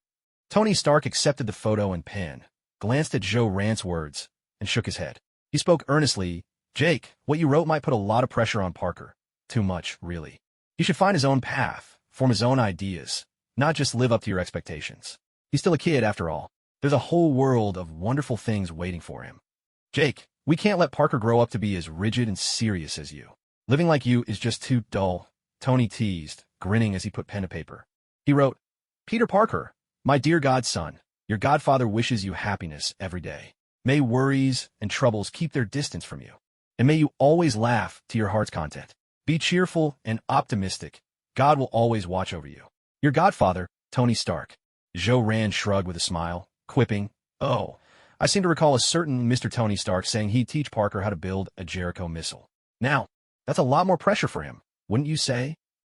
Tony Stark accepted the photo and pen, glanced at Joe Rand's words, and shook his head. He spoke earnestly. "Jake, what you wrote might put a lot of pressure on Parker. Too much, really. He should find his own path, form his own ideas, not just live up to your expectations. He's still a kid, after all. There's a whole world of wonderful things waiting for him. Jake, we can't let Parker grow up to be as rigid and serious as you. Living like you is just too dull," Tony teased, grinning as he put pen to paper. He wrote, "Peter Parker, my dear godson, your godfather wishes you happiness every day. May worries and troubles keep their distance from you, and may you always laugh to your heart's content. Be cheerful and optimistic. God will always watch over you. Your godfather, Tony Stark." Joe Rand shrugged with a smile, quipping, "Oh, I seem to recall a certain Mr. Tony Stark saying he'd teach Parker how to build a Jericho missile. Now, that's a lot more pressure for him, wouldn't you say?"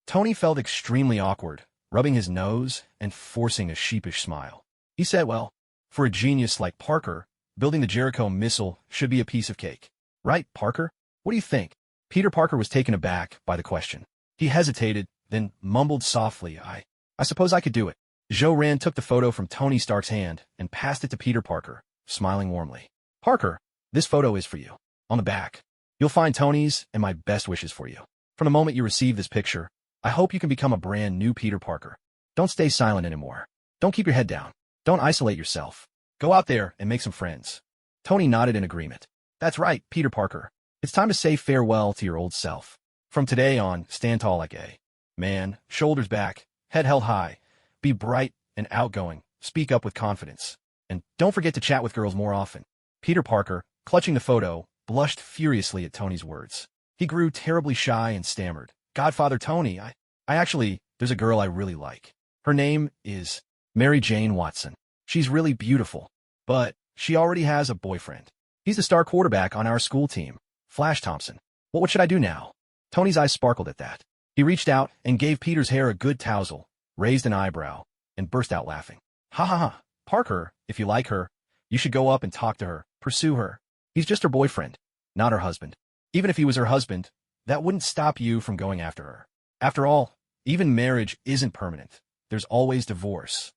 Tony felt extremely awkward, rubbing his nose and forcing a sheepish smile. He said, "Well, for a genius like Parker, building the Jericho missile should be a piece of cake. Right, Parker? What do you think?" Peter Parker was taken aback by the question. He hesitated, then mumbled softly, I suppose I could do it." Joe Rand took the photo from Tony Stark's hand and passed it to Peter Parker, smiling warmly. "Parker, this photo is for you. On the back, you'll find Tony's and my best wishes for you. From the moment you receive this picture, I hope you can become a brand new Peter Parker. Don't stay silent anymore. Don't keep your head down. Don't isolate yourself. Go out there and make some friends." Tony nodded in agreement. "That's right, Peter Parker. It's time to say farewell to your old self. From today on, stand tall like a man, shoulders back, head held high. Be bright and outgoing. Speak up with confidence. And don't forget to chat with girls more often." Peter Parker, clutching the photo, blushed furiously at Tony's words. He grew terribly shy and stammered, "Godfather Tony, there's a girl I really like. Her name is Mary Jane Watson. She's really beautiful, but she already has a boyfriend. He's the star quarterback on our school team, Flash Thompson. What should I do now?" Tony's eyes sparkled at that. He reached out and gave Peter's hair a good tousle, raised an eyebrow, and burst out laughing. "Ha ha ha, Parker, if you like her, you should go up and talk to her, pursue her. He's just her boyfriend, not her husband. Even if he was her husband, that wouldn't stop you from going after her. After all, even marriage isn't permanent. There's always divorce.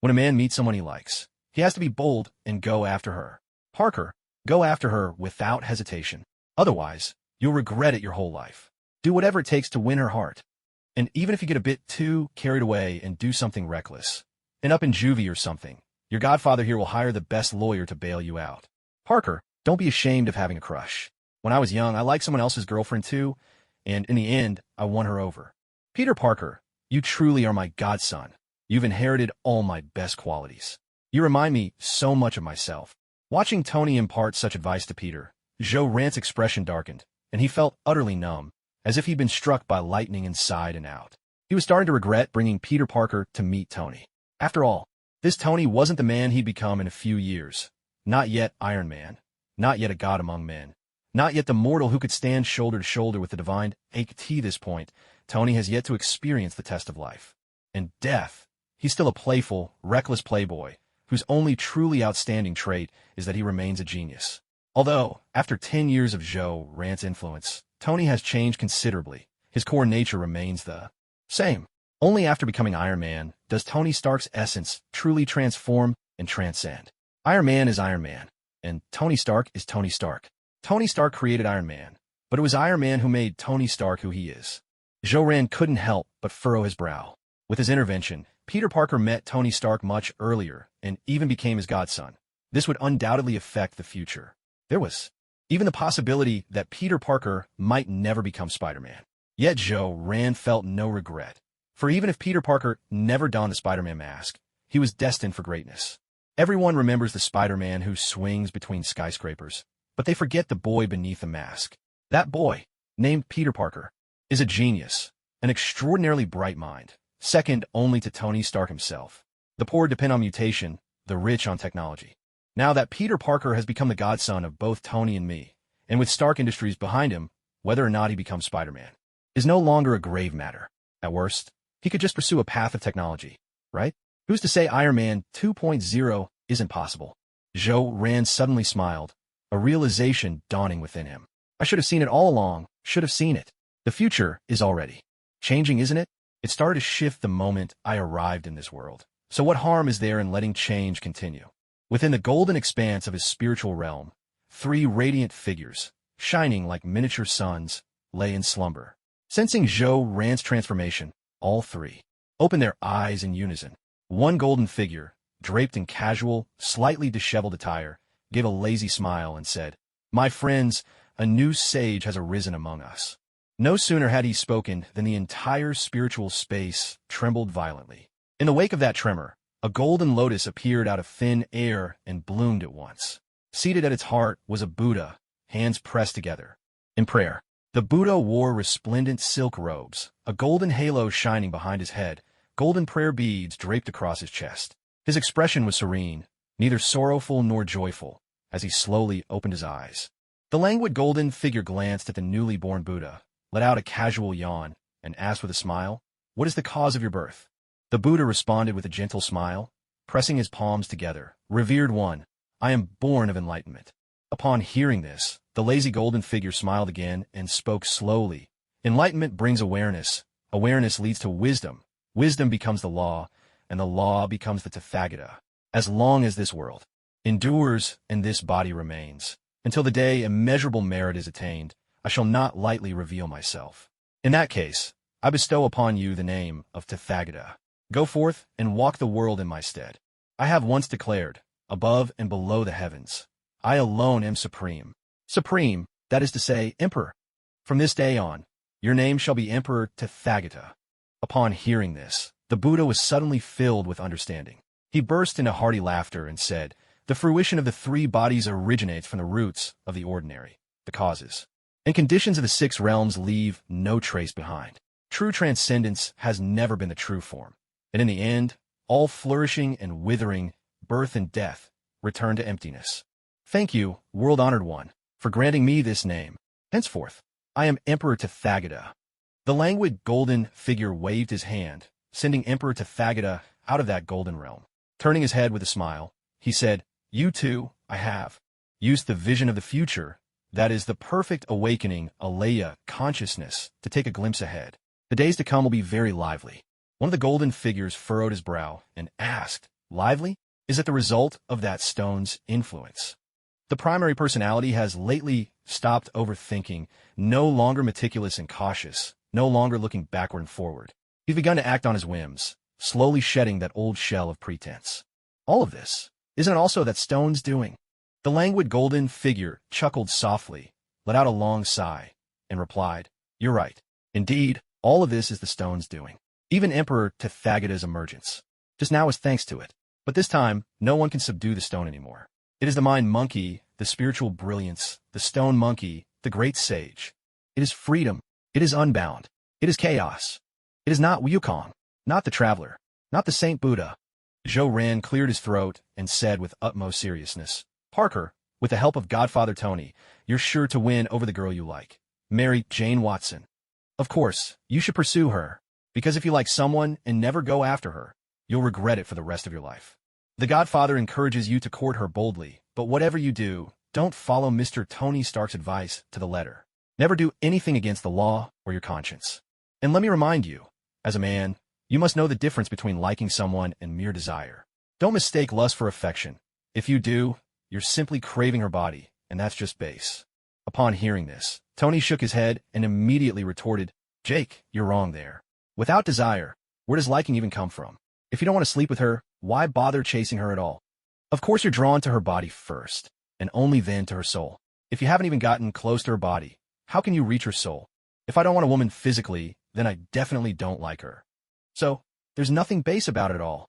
When a man meets someone he likes, he has to be bold and go after her. Parker, go after her without hesitation. Otherwise, you'll regret it your whole life. Do whatever it takes to win her heart. And even if you get a bit too carried away and do something reckless, and up in juvie or something, your godfather here will hire the best lawyer to bail you out. Parker, don't be ashamed of having a crush. When I was young, I liked someone else's girlfriend too, and in the end, I won her over. Peter Parker, you truly are my godson. You've inherited all my best qualities. You remind me so much of myself." Watching Tony impart such advice to Peter, Joe Rand's expression darkened, and he felt utterly numb, as if he'd been struck by lightning inside and out. He was starting to regret bringing Peter Parker to meet Tony. After all, this Tony wasn't the man he'd become in a few years. Not yet Iron Man. Not yet a god among men. Not yet the mortal who could stand shoulder to shoulder with the divine. At this point, Tony has yet to experience the test of life. And death. He's still a playful, reckless playboy, whose only truly outstanding trait is that he remains a genius. Although, after 10 years of Joe Rand's influence, Tony has changed considerably. His core nature remains the same. Only after becoming Iron Man does Tony Stark's essence truly transform and transcend. Iron Man is Iron Man, and Tony Stark is Tony Stark. Tony Stark created Iron Man, but it was Iron Man who made Tony Stark who he is. Joe Rand couldn't help but furrow his brow. With his intervention, Peter Parker met Tony Stark much earlier and even became his godson. This would undoubtedly affect the future. There was even the possibility that Peter Parker might never become Spider-Man. Yet Joe Rand felt no regret. For even if Peter Parker never donned the Spider-Man mask, he was destined for greatness. Everyone remembers the Spider-Man who swings between skyscrapers, but they forget the boy beneath the mask. That boy, named Peter Parker, is a genius, an extraordinarily bright mind, second only to Tony Stark himself. The poor depend on mutation, the rich on technology. Now that Peter Parker has become the godson of both Tony and me, And with Stark Industries behind him, whether or not he becomes Spider-Man is no longer a grave matter. At worst, he could just pursue a path of technology, right? Who's to say Iron Man 2.0 isn't possible? Zhou-Ran suddenly smiled, a realization dawning within him. I should have seen it all along, should have seen it. The future is already changing, isn't it? It started to shift the moment I arrived in this world. So what harm is there in letting change continue? Within the golden expanse of his spiritual realm, 3 radiant figures, shining like miniature suns, lay in slumber. Sensing Zhou-Ran's transformation, all 3 opened their eyes in unison. One golden figure, draped in casual, slightly disheveled attire, gave a lazy smile and said, "My friends, a new sage has arisen among us." No sooner had he spoken than the entire spiritual space trembled violently. In the wake of that tremor, a golden lotus appeared out of thin air and bloomed at once. Seated at its heart was a Buddha, hands pressed together. In prayer, the Buddha wore resplendent silk robes, a golden halo shining behind his head, golden prayer beads draped across his chest. His expression was serene, neither sorrowful nor joyful, as he slowly opened his eyes. The languid golden figure glanced at the newly born Buddha, let out a casual yawn, and asked with a smile, "What is the cause of your birth?" The Buddha responded with a gentle smile, pressing his palms together. "Revered one, I am born of enlightenment." Upon hearing this, the lazy golden figure smiled again and spoke slowly. "Enlightenment brings awareness. Awareness leads to wisdom. Wisdom becomes the law, and the law becomes the Tathagata. As long as this world endures and this body remains, until the day immeasurable merit is attained, I shall not lightly reveal myself. In that case, I bestow upon you the name of Tathagata. Go forth and walk the world in my stead. I have once declared, above and below the heavens, I alone am supreme. Supreme, that is to say, emperor. From this day on, your name shall be Emperor Tathagata." Upon hearing this, the Buddha was suddenly filled with understanding. He burst into hearty laughter and said, "The fruition of the 3 bodies originates from the roots of the ordinary, the causes. And conditions of the 6 realms leave no trace behind. True transcendence has never been the true form. And in the end, all flourishing and withering, birth and death, return to emptiness. Thank you, world-honored one, for granting me this name. Henceforth, I am Emperor Tathagata." The languid golden figure waved his hand, sending Emperor Tathagata out of that golden realm. Turning his head with a smile, he said, "You too, I have used the vision of the future, that is the perfect awakening, alaya, consciousness, to take a glimpse ahead. The days to come will be very lively." One of the golden figures furrowed his brow and asked, "Lively? Is it the result of that stone's influence?" The primary personality has lately stopped overthinking, no longer meticulous and cautious, no longer looking backward and forward. He's begun to act on his whims, slowly shedding that old shell of pretense. All of this, isn't it also that stone's doing? The languid golden figure chuckled softly, let out a long sigh, and replied, "You're right. Indeed, all of this is the stone's doing. Even Emperor Tathagata's emergence. Just now is thanks to it. But this time, no one can subdue the stone anymore. It is the mind monkey, the spiritual brilliance, the stone monkey, the great sage. It is freedom. It is unbound. It is chaos. It is not Wukong, not the traveler, not the Saint Buddha." Zhou-Ran cleared his throat and said with utmost seriousness, "Parker, with the help of Godfather Tony, you're sure to win over the girl you like. Marry Jane Watson. Of course, you should pursue her, because if you like someone and never go after her, you'll regret it for the rest of your life. The Godfather encourages you to court her boldly, but whatever you do, don't follow Mr. Tony Stark's advice to the letter. Never do anything against the law or your conscience. And let me remind you, as a man, you must know the difference between liking someone and mere desire. Don't mistake lust for affection. If you do, you're simply craving her body, and that's just base." Upon hearing this, Tony shook his head and immediately retorted, "Jake, you're wrong there. Without desire, where does liking even come from? If you don't want to sleep with her, why bother chasing her at all? Of course you're drawn to her body first, and only then to her soul. If you haven't even gotten close to her body, how can you reach her soul? If I don't want a woman physically, then I definitely don't like her. So, there's nothing base about it at all."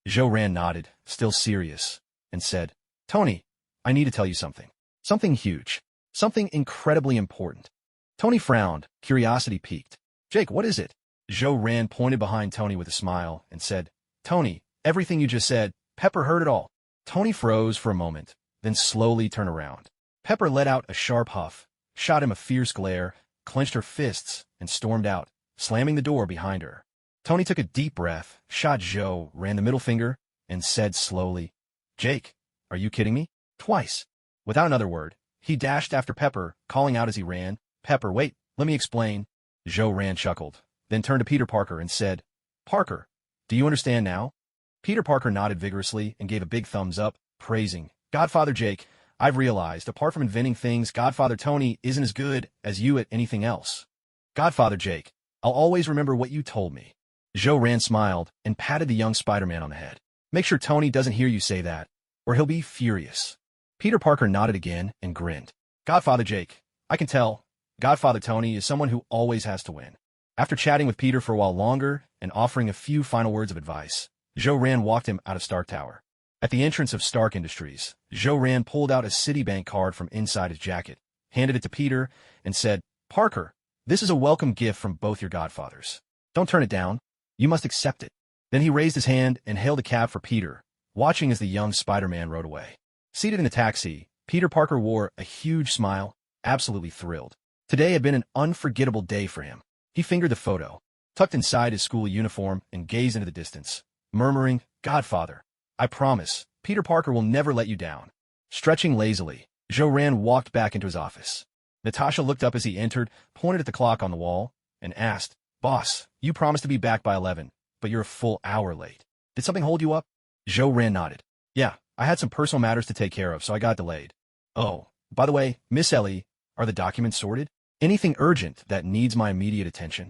Zhou-Ran nodded, still serious, and said, "Tony, I need to tell you something. Something huge. Something incredibly important." Tony frowned, curiosity piqued. "Jake, what is it?" Zhou-Ran pointed behind Tony with a smile and said, "Tony, everything you just said, Pepper heard it all." Tony froze for a moment, then slowly turned around. Pepper let out a sharp huff shot him a fierce glare, clenched her fists, and stormed out, slamming the door behind her. Tony took a deep breath, shot Joe, ran the middle finger, and said slowly, "Jake, are you kidding me?" Twice. Without another word, he dashed after Pepper, calling out as he ran, "Pepper, wait, let me explain." Joe Rand chuckled, then turned to Peter Parker and said, "Parker, do you understand now?" Peter Parker nodded vigorously and gave a big thumbs up, praising, "Godfather Jake, I've realized, apart from inventing things, Godfather Tony isn't as good as you at anything else. Godfather Jake, I'll always remember what you told me." Joe Rand smiled and patted the young Spider-Man on the head. "Make sure Tony doesn't hear you say that, or he'll be furious." Peter Parker nodded again and grinned. "Godfather Jake, I can tell. Godfather Tony is someone who always has to win." After chatting with Peter for a while longer and offering a few final words of advice, Joe Rand walked him out of Stark Tower. At the entrance of Stark Industries, Joe Rand pulled out a Citibank card from inside his jacket, handed it to Peter, and said, "Parker, this is a welcome gift from both your godfathers. Don't turn it down. You must accept it." Then he raised his hand and hailed a cab for Peter, watching as the young Spider-Man rode away. Seated in the taxi, Peter Parker wore a huge smile, absolutely thrilled. Today had been an unforgettable day for him. He fingered the photo, tucked inside his school uniform, and gazed into the distance, murmuring, "Godfather, I promise, Peter Parker will never let you down." Stretching lazily, Joe Rand walked back into his office. Natasha looked up as he entered, pointed at the clock on the wall, and asked, "Boss, you promised to be back by 11, but you're a full hour late. Did something hold you up?" Joe Rand nodded. "Yeah, I had some personal matters to take care of, so I got delayed." "Oh, by the way, Miss Ellie, are the documents sorted? Anything urgent that needs my immediate attention?"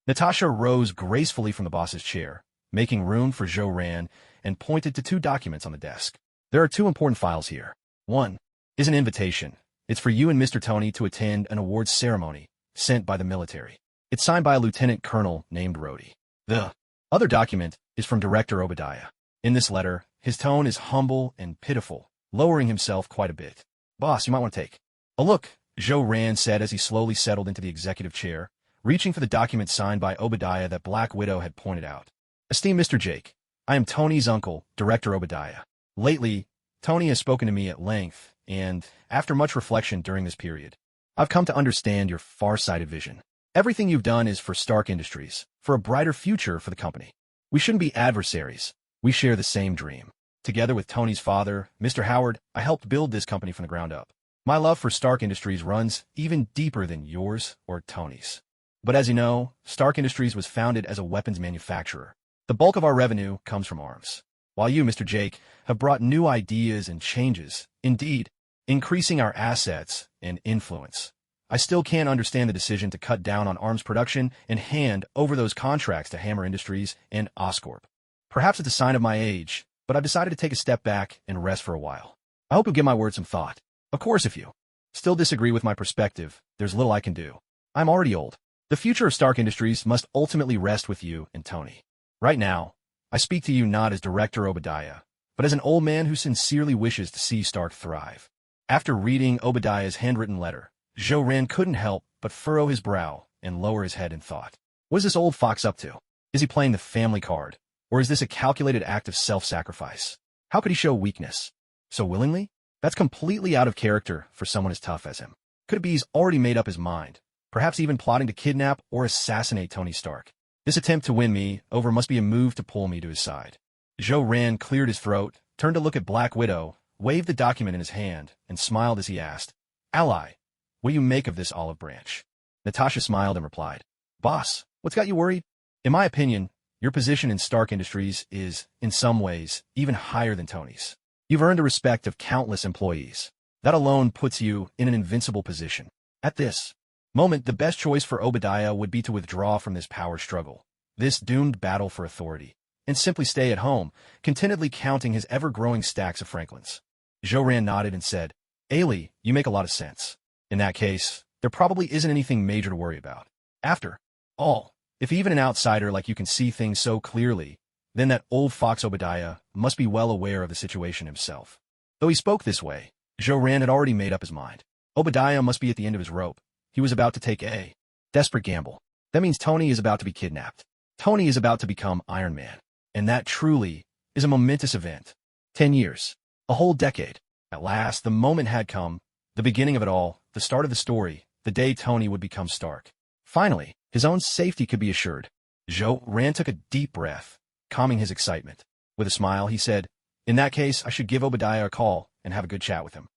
Natasha rose gracefully from the boss's chair, making room for Joe Rand, and pointed to two documents on the desk. "There are two important files here. One is an invitation. It's for you and Mr. Tony to attend an awards ceremony sent by the military. It's signed by a lieutenant colonel named Rhodey. The other document is from Director Obadiah. In this letter, his tone is humble and pitiful, lowering himself quite a bit. Boss, you might want to take a look," Joe Rand said as he slowly settled into the executive chair, reaching for the document signed by Obadiah that Black Widow had pointed out. "Esteemed Mr. Jake, I am Tony's uncle, Director Obadiah. Lately, Tony has spoken to me at length, and, after much reflection during this period, I've come to understand your far-sighted vision. Everything you've done is for Stark Industries, for a brighter future for the company. We shouldn't be adversaries. We share the same dream. Together with Tony's father, Mr. Howard, I helped build this company from the ground up. My love for Stark Industries runs even deeper than yours or Tony's. But as you know, Stark Industries was founded as a weapons manufacturer. The bulk of our revenue comes from arms, while you, Mr. Jake, have brought new ideas and changes, indeed, increasing our assets and influence. I still can't understand the decision to cut down on arms production and hand over those contracts to Hammer Industries and Oscorp. Perhaps it's a sign of my age, but I've decided to take a step back and rest for a while. I hope you'll give my words some thought. Of course, if you still disagree with my perspective, there's little I can do. I'm already old. The future of Stark Industries must ultimately rest with you and Tony. Right now, I speak to you not as Director Obadiah, but as an old man who sincerely wishes to see Stark thrive." After reading Obadiah's handwritten letter, Joe Rand couldn't help but furrow his brow and lower his head in thought. What is this old fox up to? Is he playing the family card, or is this a calculated act of self-sacrifice? How could he show weakness so willingly? That's completely out of character for someone as tough as him. Could it be he's already made up his mind, perhaps even plotting to kidnap or assassinate Tony Stark? This attempt to win me over must be a move to pull me to his side. Joe Rand cleared his throat, turned to look at Black Widow, waved the document in his hand, and smiled as he asked, "Ally, what do you make of this olive branch?" Natasha smiled and replied, "Boss, what's got you worried? In my opinion, your position in Stark Industries is, in some ways, even higher than Tony's. You've earned the respect of countless employees. That alone puts you in an invincible position. At this moment, the best choice for Obadiah would be to withdraw from this power struggle, this doomed battle for authority, and simply stay at home, contentedly counting his ever-growing stacks of Franklins." Joe Rand nodded and said, "Ailey, you make a lot of sense. In that case, there probably isn't anything major to worry about. After all, if even an outsider like you can see things so clearly, then that old fox Obadiah must be well aware of the situation himself." Though he spoke this way, Joe Rand had already made up his mind. Obadiah must be at the end of his rope. He was about to take a desperate gamble. That means Tony is about to be kidnapped. Tony is about to become Iron Man. And that truly is a momentous event. 10 years. A whole decade. At last, the moment had come. The beginning of it all. The start of the story. the day Tony would become Stark. Finally, his own safety could be assured. Jo-Ran took a deep breath, calming his excitement. With a smile, he said, "In that case, I should give Obadiah a call and have a good chat with him."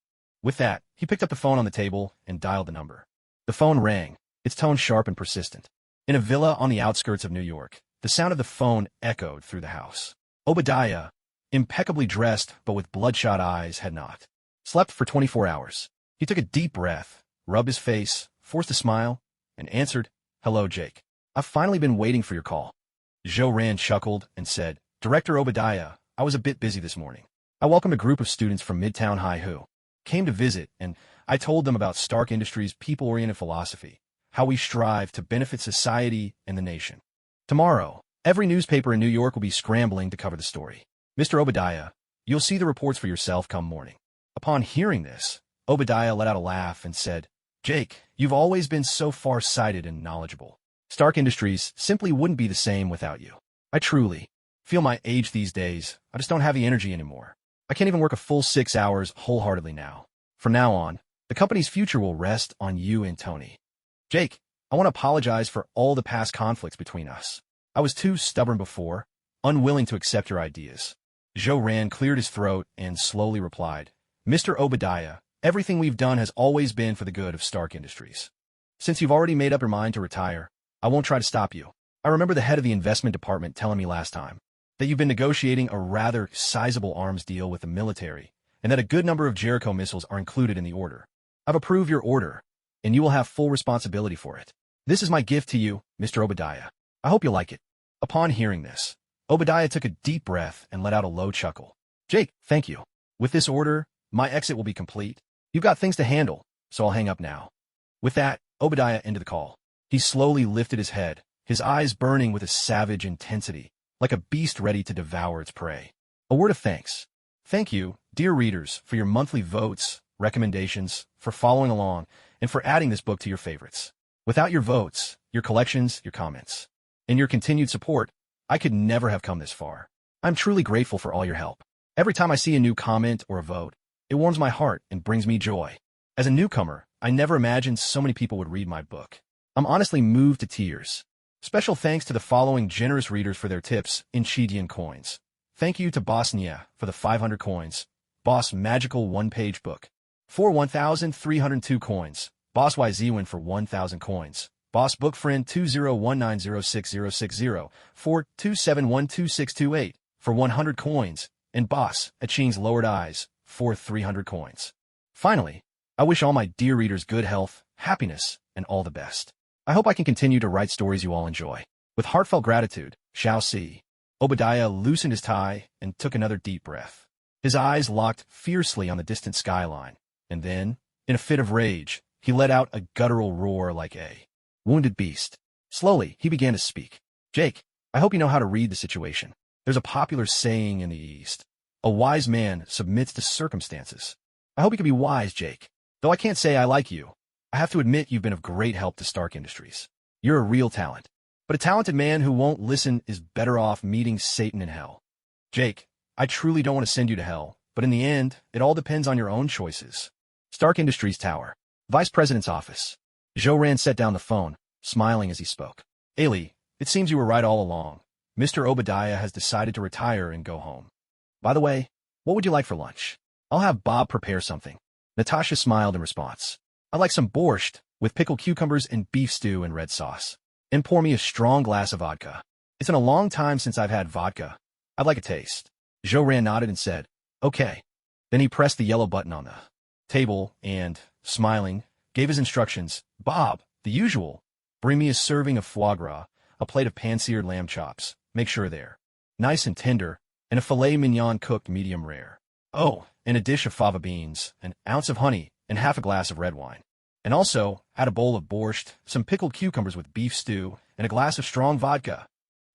With that, he picked up the phone on the table and dialed the number. The phone rang, its tone sharp and persistent. In a villa on the outskirts of New York, the sound of the phone echoed through the house. Obadiah, impeccably dressed but with bloodshot eyes, had not slept for 24 hours. He took a deep breath, rubbed his face, forced a smile, and answered, "Hello, Jake. I've finally been waiting for your call." Jo-Ran chuckled and said, "Director Obadiah, I was a bit busy this morning. I welcomed a group of students from Midtown High who came to visit, and I told them about Stark Industries' people-oriented philosophy, how we strive to benefit society and the nation. Tomorrow, every newspaper in New York will be scrambling to cover the story. Mr. Obadiah, you'll see the reports for yourself come morning." Upon hearing this, Obadiah let out a laugh and said, "Jake, you've always been so far-sighted and knowledgeable. Stark Industries simply wouldn't be the same without you. I truly feel my age these days. I just don't have the energy anymore. I can't even work a full 6 hours wholeheartedly now. From now on, the company's future will rest on you and Tony. Jake, I want to apologize for all the past conflicts between us. I was too stubborn before, unwilling to accept your ideas." Jo-Ran cleared his throat and slowly replied, "Mr. Obadiah, everything we've done has always been for the good of Stark Industries. Since you've already made up your mind to retire, I won't try to stop you. I remember the head of the investment department telling me last time that you've been negotiating a rather sizable arms deal with the military and that a good number of Jericho missiles are included in the order. I've approved your order, and you will have full responsibility for it. This is my gift to you, Mr. Obadiah. I hope you like it." Upon hearing this, Obadiah took a deep breath and let out a low chuckle. "Jake, thank you. With this order, my exit will be complete. You've got things to handle, so I'll hang up now." With that, Obadiah ended the call. He slowly lifted his head, his eyes burning with a savage intensity, like a beast ready to devour its prey. A word of thanks. Thank you, dear readers, for your monthly votes, recommendations, for following along, and for adding this book to your favorites. Without your votes, your collections, your comments, and your continued support, I could never have come this far. I'm truly grateful for all your help. Every time I see a new comment or a vote, it warms my heart and brings me joy. As a newcomer, I never imagined so many people would read my book. I'm honestly moved to tears. Special thanks to the following generous readers for their tips in Chidian coins. Thank you to Boss Nia for the 500 coins, Boss Magical one-page book. For 1,302 coins, Boss YZwin for 1,000 coins, Boss Bookfriend 2019066060 for 27122628 for 100 coins, and Boss Aching's Lowered Eyes for 300 coins. Finally, I wish all my dear readers good health, happiness, and all the best. I hope I can continue to write stories you all enjoy. With heartfelt gratitude, S.H.I.E.L.D. Obadiah loosened his tie and took another deep breath. His eyes locked fiercely on the distant skyline, and then, in a fit of rage, he let out a guttural roar like a wounded beast. Slowly, he began to speak. "Jake, I hope you know how to read the situation. There's a popular saying in the East. A wise man submits to circumstances. I hope you can be wise, Jake. Though I can't say I like you, I have to admit you've been of great help to Stark Industries. You're a real talent. But a talented man who won't listen is better off meeting Satan in hell. Jake, I truly don't want to send you to hell, but in the end, it all depends on your own choices." Stark Industries Tower. Vice President's office. Jo-Ran set down the phone, smiling as he spoke. "Ailey, it seems you were right all along. Mr. Obadiah has decided to retire and go home. By the way, what would you like for lunch? I'll have Bob prepare something." Natasha smiled in response. "I'd like some borscht with pickled cucumbers and beef stew and red sauce. And pour me a strong glass of vodka. It's been a long time since I've had vodka. I'd like a taste." Jo-Ran nodded and said, "Okay." Then he pressed the yellow button on the table and, smiling, gave his instructions. "Bob, the usual. Bring me a serving of foie gras, a plate of pan-seared lamb chops, make sure they're nice and tender, and a filet mignon cooked medium rare. Oh, and a dish of fava beans, an ounce of honey, and half a glass of red wine. And also, add a bowl of borscht, some pickled cucumbers with beef stew, and a glass of strong vodka."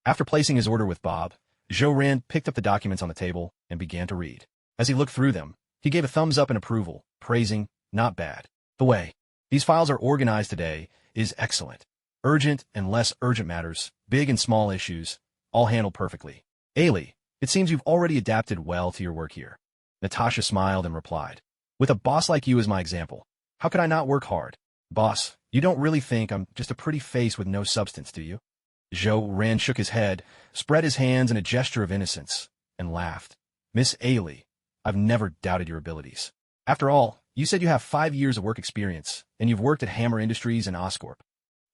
After placing his order with Bob, Jo-Ran picked up the documents on the table and began to read. As he looked through them, he gave a thumbs up in approval, praising, "Not bad. The way these files are organized today is excellent. Urgent and less urgent matters, big and small issues, all handled perfectly. Ailey, it seems you've already adapted well to your work here." Natasha smiled and replied, "With a boss like you as my example, how could I not work hard?" "Boss, You don't really think I'm just a pretty face with no substance, do you? Ran shook his head, spread his hands in a gesture of innocence, and laughed. Miss Ailey, I've never doubted your abilities. After all, you said you have 5 years of work experience, and you've worked at Hammer Industries and Oscorp.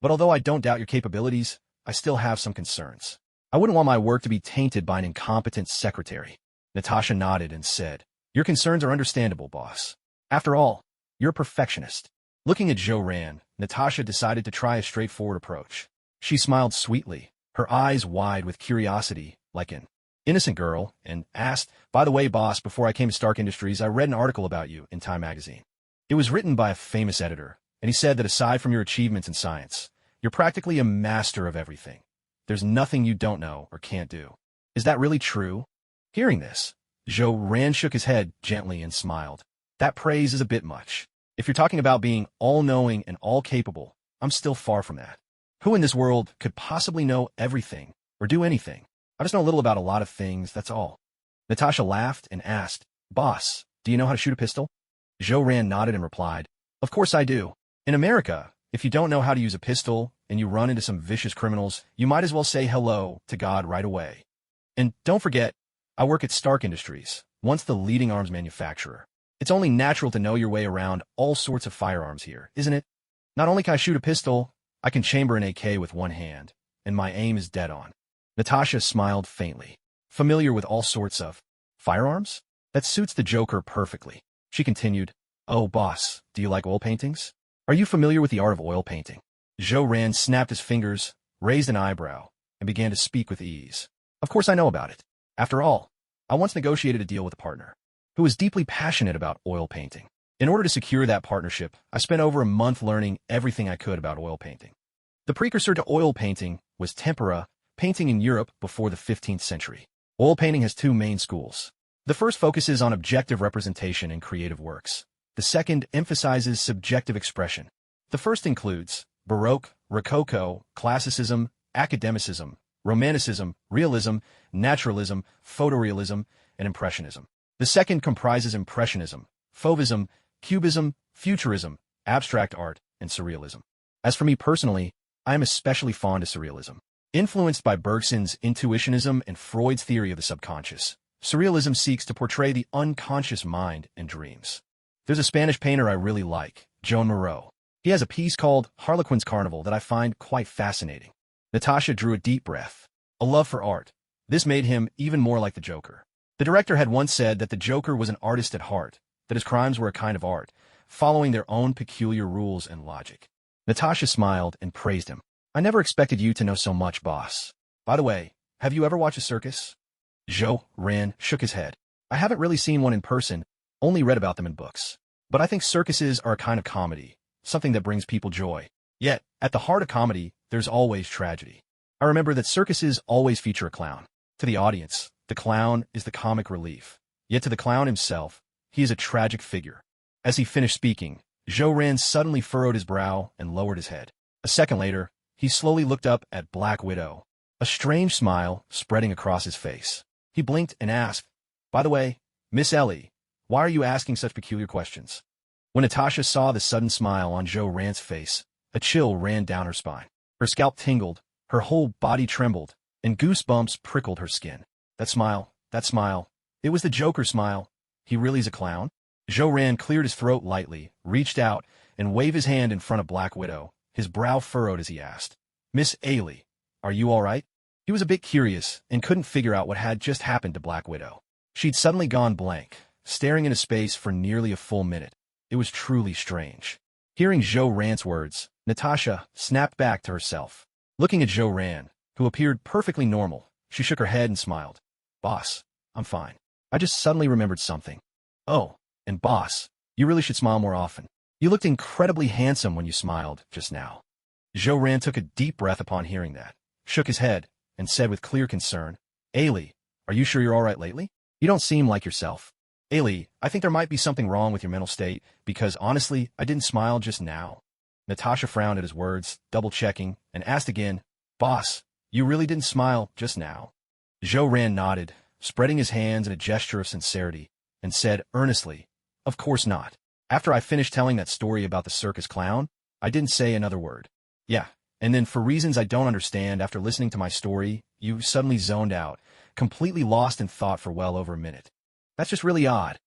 But although I don't doubt your capabilities, I still have some concerns. I wouldn't want my work to be tainted by an incompetent secretary. Natasha nodded and said, Your concerns are understandable, boss. After all, you're a perfectionist. Looking at Ran, Natasha decided to try a straightforward approach. She smiled sweetly, her eyes wide with curiosity, like an innocent girl, and asked, By the way, boss, before I came to Stark Industries, I read an article about you in Time magazine. It was written by a famous editor, and he said that aside from your achievements in science, you're practically a master of everything. There's nothing you don't know or can't do. Is that really true? Hearing this, Ran shook his head gently and smiled. That praise is a bit much. If you're talking about being all-knowing and all-capable, I'm still far from that. Who in this world could possibly know everything or do anything? I just know a little about a lot of things, that's all. Natasha laughed and asked, Boss, do you know how to shoot a pistol? Ran nodded and replied, Of course I do. In America, if you don't know how to use a pistol and you run into some vicious criminals, you might as well say hello to God right away. And don't forget, I work at Stark Industries, once the leading arms manufacturer. It's only natural to know your way around all sorts of firearms here, isn't it? Not only can I shoot a pistol, I can chamber an AK with one hand, and my aim is dead on. Natasha smiled faintly. Familiar with all sorts of firearms? That suits the Joker perfectly. She continued, Oh, boss, do you like oil paintings? Are you familiar with the art of oil painting? Ran snapped his fingers, raised an eyebrow, and began to speak with ease. Of course I know about it. After all, I once negotiated a deal with a partner who was deeply passionate about oil painting. In order to secure that partnership, I spent over a month learning everything I could about oil painting. The precursor to oil painting was tempera painting in Europe before the 15th century. Oil painting has 2 main schools. The first focuses on objective representation in creative works. The second emphasizes subjective expression. The first includes Baroque, Rococo, Classicism, Academicism, Romanticism, Realism, Naturalism, Photorealism, and Impressionism. The second comprises Impressionism, Fauvism, Cubism, Futurism, Abstract art, and Surrealism. As for me personally, I am especially fond of Surrealism. Influenced by Bergson's intuitionism and Freud's theory of the subconscious, Surrealism seeks to portray the unconscious mind and dreams. There's a Spanish painter I really like, Joan Miró. He has a piece called Harlequin's Carnival that I find quite fascinating. Natasha drew a deep breath. A love for art. This made him even more like the Joker. The director had once said that the Joker was an artist at heart, that his crimes were a kind of art, following their own peculiar rules and logic. Natasha smiled and praised him. I never expected you to know so much, boss. By the way, have you ever watched a circus? Ran shook his head. I haven't really seen one in person, only read about them in books. But I think circuses are a kind of comedy, something that brings people joy. Yet, at the heart of comedy, there's always tragedy. I remember that circuses always feature a clown. To the audience, the clown is the comic relief. Yet to the clown himself, he is a tragic figure. As he finished speaking, Ran suddenly furrowed his brow and lowered his head. A second later, he slowly looked up at Black Widow, a strange smile spreading across his face. He blinked and asked, By the way, Miss Ellie, why are you asking such peculiar questions? When Natasha saw the sudden smile on Ran's face, a chill ran down her spine. Her scalp tingled, her whole body trembled, and goosebumps prickled her skin. That smile, it was the Joker smile. He really is a clown? Ran cleared his throat lightly, reached out, and waved his hand in front of Black Widow, his brow furrowed as he asked, Miss Ailey, are you all right? He was a bit curious and couldn't figure out what had just happened to Black Widow. She'd suddenly gone blank, staring into space for nearly a full minute. It was truly strange. Hearing Ran's words, Natasha snapped back to herself. Looking at Ran, who appeared perfectly normal, she shook her head and smiled. Boss, I'm fine. I just suddenly remembered something. Oh, and boss, you really should smile more often. You looked incredibly handsome when you smiled just now. Ran took a deep breath upon hearing that, shook his head, and said with clear concern, Ailey, are you sure you're all right lately? You don't seem like yourself. Ailey, I think there might be something wrong with your mental state, because honestly, I didn't smile just now. Natasha frowned at his words, double-checking, and asked again, Boss, you really didn't smile just now? Ran nodded, spreading his hands in a gesture of sincerity, and said earnestly, Of course not. After I finished telling that story about the circus clown, I didn't say another word. Yeah, and then for reasons I don't understand, after listening to my story, you suddenly zoned out, completely lost in thought for well over a minute. That's just really odd.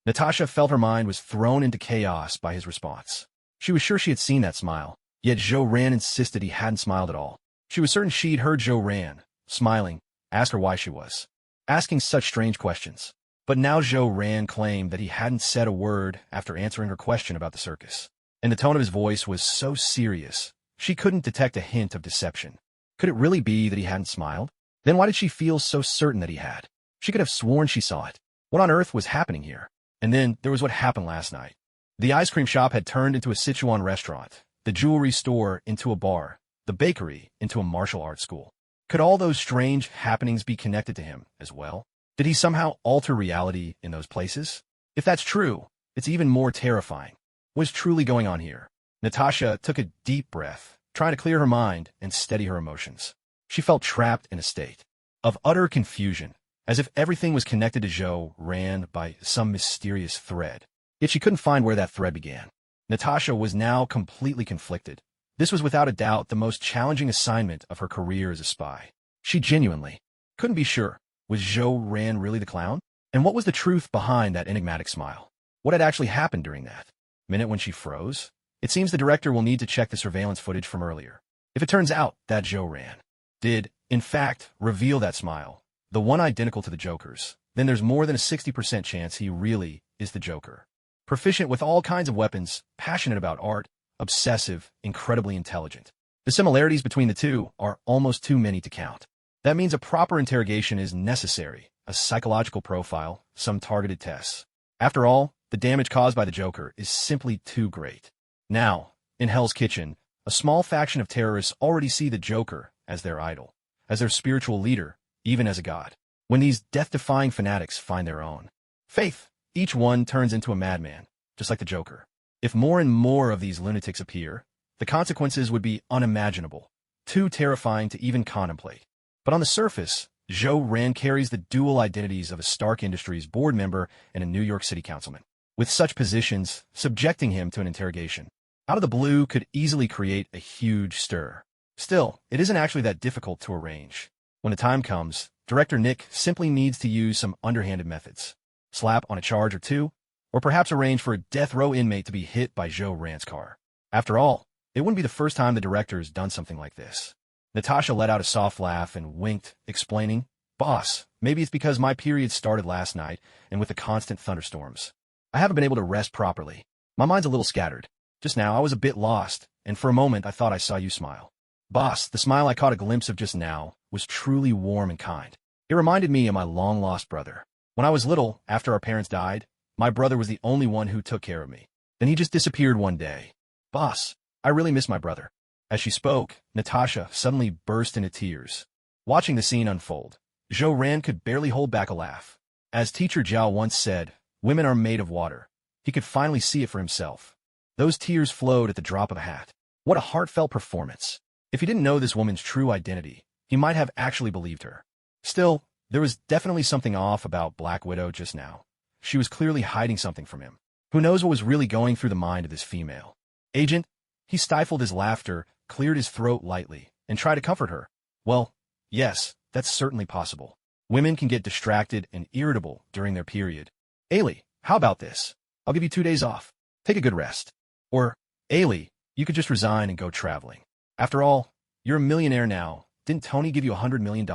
Natasha felt her mind was thrown into chaos by his response. She was sure she had seen that smile, yet Jo-Ran insisted he hadn't smiled at all. She was certain she'd heard Jo-Ran, smiling, ask her why she was asking such strange questions. But now Jo-Ran claimed that he hadn't said a word after answering her question about the circus. And the tone of his voice was so serious, she couldn't detect a hint of deception. Could it really be that he hadn't smiled? Then why did she feel so certain that he had? She could have sworn she saw it. What on earth was happening here? And then there was what happened last night. The ice cream shop had turned into a Sichuan restaurant, the jewelry store into a bar, the bakery into a martial arts school. Could all those strange happenings be connected to him as well? Did he somehow alter reality in those places? If that's true, it's even more terrifying. What is truly going on here? Natasha took a deep breath, trying to clear her mind and steady her emotions. She felt trapped in a state of utter confusion, as if everything was connected to Jo-Ran by some mysterious thread. Yet she couldn't find where that thread began. Natasha was now completely conflicted. This was without a doubt the most challenging assignment of her career as a spy. She genuinely couldn't be sure. Was Jo-Ran really the clown? And what was the truth behind that enigmatic smile? What had actually happened during that minute when she froze? It seems the director will need to check the surveillance footage from earlier. If it turns out that Jo-Ran did, in fact, reveal that smile, the one identical to the Joker's, then there's more than a 60% chance he really is the Joker. Proficient with all kinds of weapons, passionate about art, obsessive, incredibly intelligent. The similarities between the two are almost too many to count. That means a proper interrogation is necessary, a psychological profile, some targeted tests. After all, the damage caused by the Joker is simply too great. Now, in Hell's Kitchen, a small faction of terrorists already see the Joker as their idol, as their spiritual leader, even as a god. When these death-defying fanatics find their own faith, each one turns into a madman, just like the Joker. If more and more of these lunatics appear, the consequences would be unimaginable, too terrifying to even contemplate. But on the surface, Jo-Ran carries the dual identities of a Stark Industries board member and a New York City councilman. With such positions, subjecting him to an interrogation out of the blue could easily create a huge stir. Still, it isn't actually that difficult to arrange. When the time comes, Director Nick simply needs to use some underhanded methods. Slap on a charge or two, or perhaps arrange for a death row inmate to be hit by Jo-Ran's car. After all, it wouldn't be the first time the director's done something like this. Natasha let out a soft laugh and winked, explaining, "Boss, maybe it's because my period started last night, and with the constant thunderstorms, I haven't been able to rest properly. My mind's a little scattered. Just now I was a bit lost, and for a moment I thought I saw you smile. Boss, the smile I caught a glimpse of just now was truly warm and kind. It reminded me of my long-lost brother. When I was little, after our parents died, my brother was the only one who took care of me. Then he just disappeared one day. Boss, I really miss my brother." As she spoke, Natasha suddenly burst into tears. Watching the scene unfold, Jo-Ran could barely hold back a laugh. As Teacher Zhao once said, "Women are made of water." He could finally see it for himself. Those tears flowed at the drop of a hat. What a heartfelt performance. If he didn't know this woman's true identity, he might have actually believed her. Still, there was definitely something off about Black Widow just now. She was clearly hiding something from him. Who knows what was really going through the mind of this female? "Agent?" He stifled his laughter, cleared his throat lightly, and tried to comfort her. "Well, yes, that's certainly possible. Women can get distracted and irritable during their period. Ailey, how about this? I'll give you 2 days off. Take a good rest. Or, Ailey, you could just resign and go traveling. After all, you're a millionaire now. Didn't Tony give you $100 million?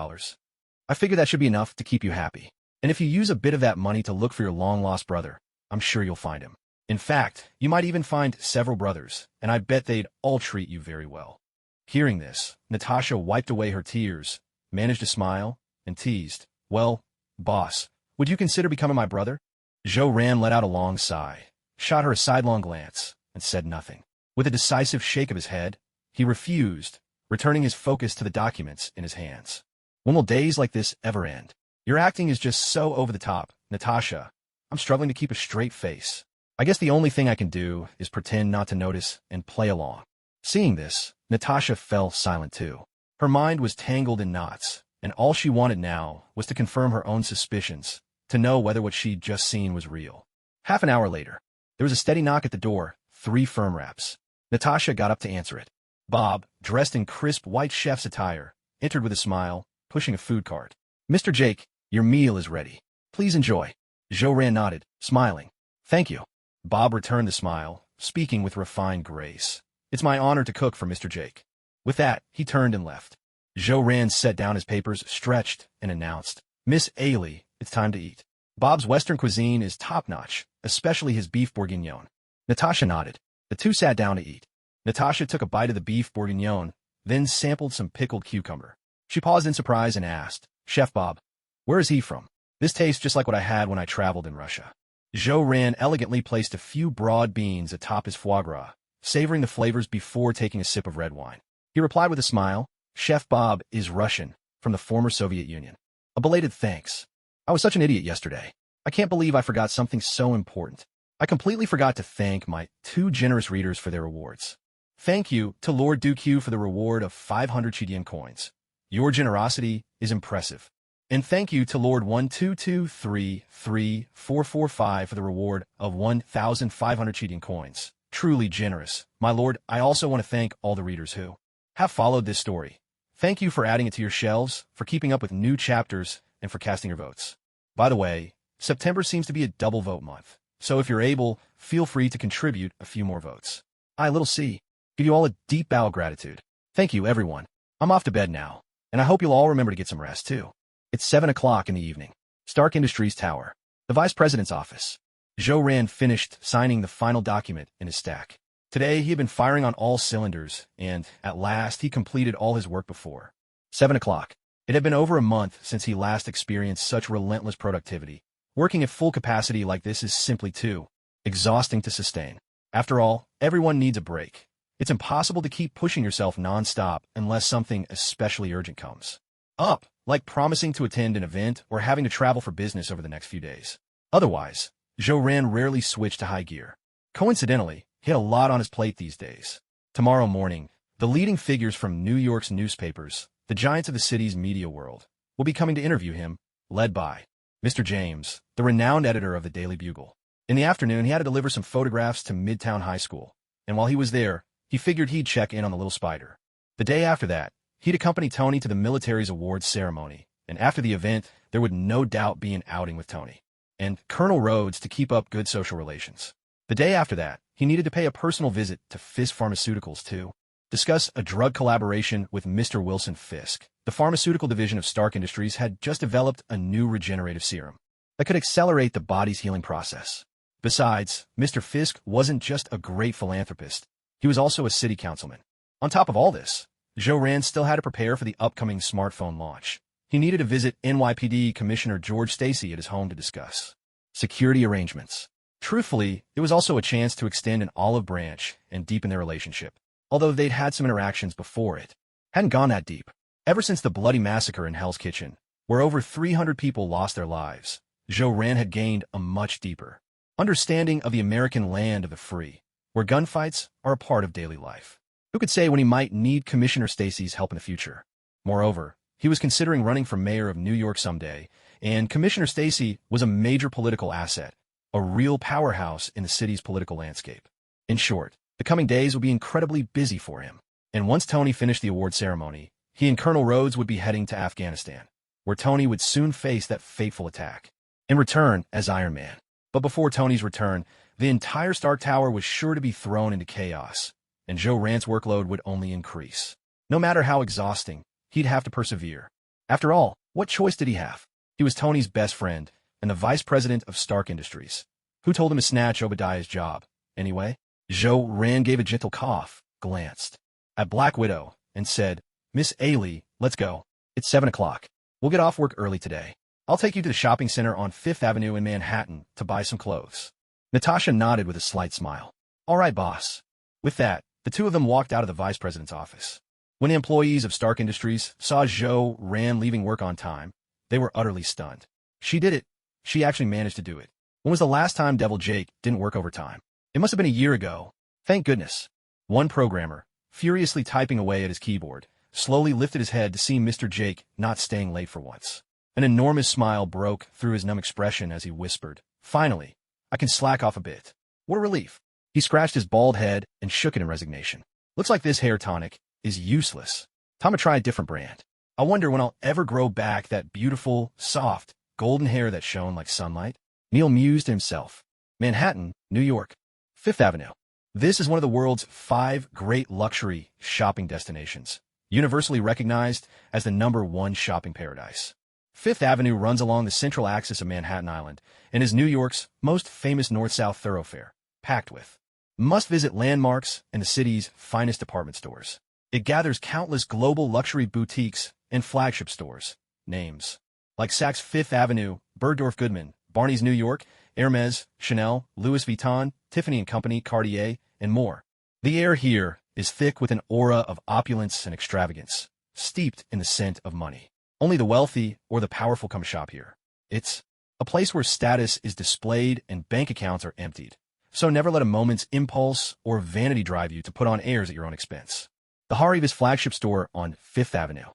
I figure that should be enough to keep you happy. And if you use a bit of that money to look for your long-lost brother, I'm sure you'll find him. In fact, you might even find several brothers, and I bet they'd all treat you very well." Hearing this, Natasha wiped away her tears, managed to smile, and teased, "Well, boss, would you consider becoming my brother?" Jo-Ran let out a long sigh, shot her a sidelong glance, and said nothing. With a decisive shake of his head, he refused, returning his focus to the documents in his hands. "When will days like this ever end? Your acting is just so over the top, Natasha. I'm struggling to keep a straight face. I guess the only thing I can do is pretend not to notice and play along." Seeing this, Natasha fell silent too. Her mind was tangled in knots, and all she wanted now was to confirm her own suspicions, to know whether what she'd just seen was real. Half an hour later, there was a steady knock at the door, 3 firm raps. Natasha got up to answer it. Bob, dressed in crisp white chef's attire, entered with a smile, pushing a food cart. Mr. Jake, your meal is ready. Please enjoy. Jo-Ran nodded, smiling. Thank you. Bob returned the smile, speaking with refined grace. It's my honor to cook for Mr. Jake. With that, he turned and left. Jo-Ran set down his papers, stretched, and announced, Miss S.H.I.E.L.D, it's time to eat. Bob's Western cuisine is top-notch, especially his beef bourguignon. Natasha nodded. The two sat down to eat. Natasha took a bite of the beef bourguignon, then sampled some pickled cucumber. She paused in surprise and asked, Chef Bob, where is he from? This tastes just like what I had when I traveled in Russia. Jo-Ran elegantly placed a few broad beans atop his foie gras, savoring the flavors before taking a sip of red wine. He replied with a smile, Chef Bob is Russian, from the former Soviet Union. A belated thanks. I was such an idiot yesterday. I can't believe I forgot something so important. I completely forgot to thank my 2 generous readers for their rewards. Thank you to Lord Duque for the reward of 500 Chidian coins. Your generosity is impressive. And thank you to Lord 122333445 for the reward of 1,500 Chidian coins. Truly generous. My lord, I also want to thank all the readers who have followed this story. Thank you for adding it to your shelves, for keeping up with new chapters, and for casting your votes. By the way, September seems to be a double vote month, so if you're able, feel free to contribute a few more votes. I, little C, give you all a deep bow of gratitude. Thank you, everyone. I'm off to bed now, and I hope you'll all remember to get some rest, too. It's 7 o'clock in the evening. Stark Industries Tower. The Vice President's office. Jo-Ran finished signing the final document in his stack. Today, he had been firing on all cylinders, and, at last, he completed all his work before. 7 o'clock. It had been over a month since he last experienced such relentless productivity. Working at full capacity like this is simply too exhausting to sustain. After all, everyone needs a break. It's impossible to keep pushing yourself non-stop unless something especially urgent comes up, like promising to attend an event or having to travel for business over the next few days. Otherwise, Jo-Ran rarely switched to high gear. Coincidentally, he had a lot on his plate these days. Tomorrow morning, the leading figures from New York's newspapers, the giants of the city's media world, will be coming to interview him, led by Mr. James, the renowned editor of the Daily Bugle. In the afternoon, he had to deliver some photographs to Midtown High School, and while he was there, he figured he'd check in on the little spider. The day after that, he'd accompany Tony to the military's awards ceremony, and after the event, there would no doubt be an outing with Tony and Colonel Rhodes to keep up good social relations. The day after that, he needed to pay a personal visit to Fisk Pharmaceuticals to discuss a drug collaboration with Mr. Wilson Fisk. The pharmaceutical division of Stark Industries had just developed a new regenerative serum that could accelerate the body's healing process. Besides, Mr. Fisk wasn't just a great philanthropist, he was also a city councilman. On top of all this, Jo-Ran still had to prepare for the upcoming smartphone launch. He needed to visit NYPD Commissioner George Stacy at his home to discuss security arrangements. Truthfully, it was also a chance to extend an olive branch and deepen their relationship, although they'd had some interactions before it hadn't gone that deep. Ever since the bloody massacre in Hell's Kitchen, where over 300 people lost their lives, Jo-Ran had gained a much deeper understanding of the American land of the free, where gunfights are a part of daily life. Who could say when he might need Commissioner Stacy's help in the future? Moreover, he was considering running for mayor of New York someday, and Commissioner Stacy was a major political asset, a real powerhouse in the city's political landscape. In short, the coming days would be incredibly busy for him. And once Tony finished the award ceremony, he and Colonel Rhodes would be heading to Afghanistan, where Tony would soon face that fateful attack and return as Iron Man. But before Tony's return, the entire Stark Tower was sure to be thrown into chaos, and Jo-Ran's workload would only increase. No matter how exhausting, he'd have to persevere. After all, what choice did he have? He was Tony's best friend and the vice president of Stark Industries. Who told him to snatch Obadiah's job, anyway? Jo-Ran gave a gentle cough, glanced at Black Widow, and said, Miss S.H.I.E.L.D, let's go. It's 7 o'clock. We'll get off work early today. I'll take you to the shopping center on 5th Avenue in Manhattan to buy some clothes. Natasha nodded with a slight smile. All right, boss. With that, the two of them walked out of the vice president's office. When the employees of Stark Industries saw Jo-Ran leaving work on time, they were utterly stunned. She did it. She actually managed to do it. When was the last time Devil Jake didn't work overtime? It must have been a year ago. Thank goodness. One programmer, furiously typing away at his keyboard, slowly lifted his head to see Mr. Jake not staying late for once. An enormous smile broke through his numb expression as he whispered, Finally, I can slack off a bit. What a relief. He scratched his bald head and shook it in resignation. Looks like this hair tonic is useless. Time to try a different brand. I wonder when I'll ever grow back that beautiful, soft, golden hair that shone like sunlight. Neil mused to himself. Manhattan, New York. Fifth Avenue. This is one of the world's 5 great luxury shopping destinations, universally recognized as the #1 shopping paradise. Fifth Avenue runs along the central axis of Manhattan Island and is New York's most famous north-south thoroughfare, packed with must-visit landmarks and the city's finest department stores. It gathers countless global luxury boutiques and flagship stores. Names like Saks Fifth Avenue, Bergdorf Goodman, Barney's New York, Hermes, Chanel, Louis Vuitton, Tiffany & Company, Cartier, and more. The air here is thick with an aura of opulence and extravagance, steeped in the scent of money. Only the wealthy or the powerful come shop here. It's a place where status is displayed and bank accounts are emptied. So never let a moment's impulse or vanity drive you to put on airs at your own expense. The Harivas flagship store on Fifth Avenue.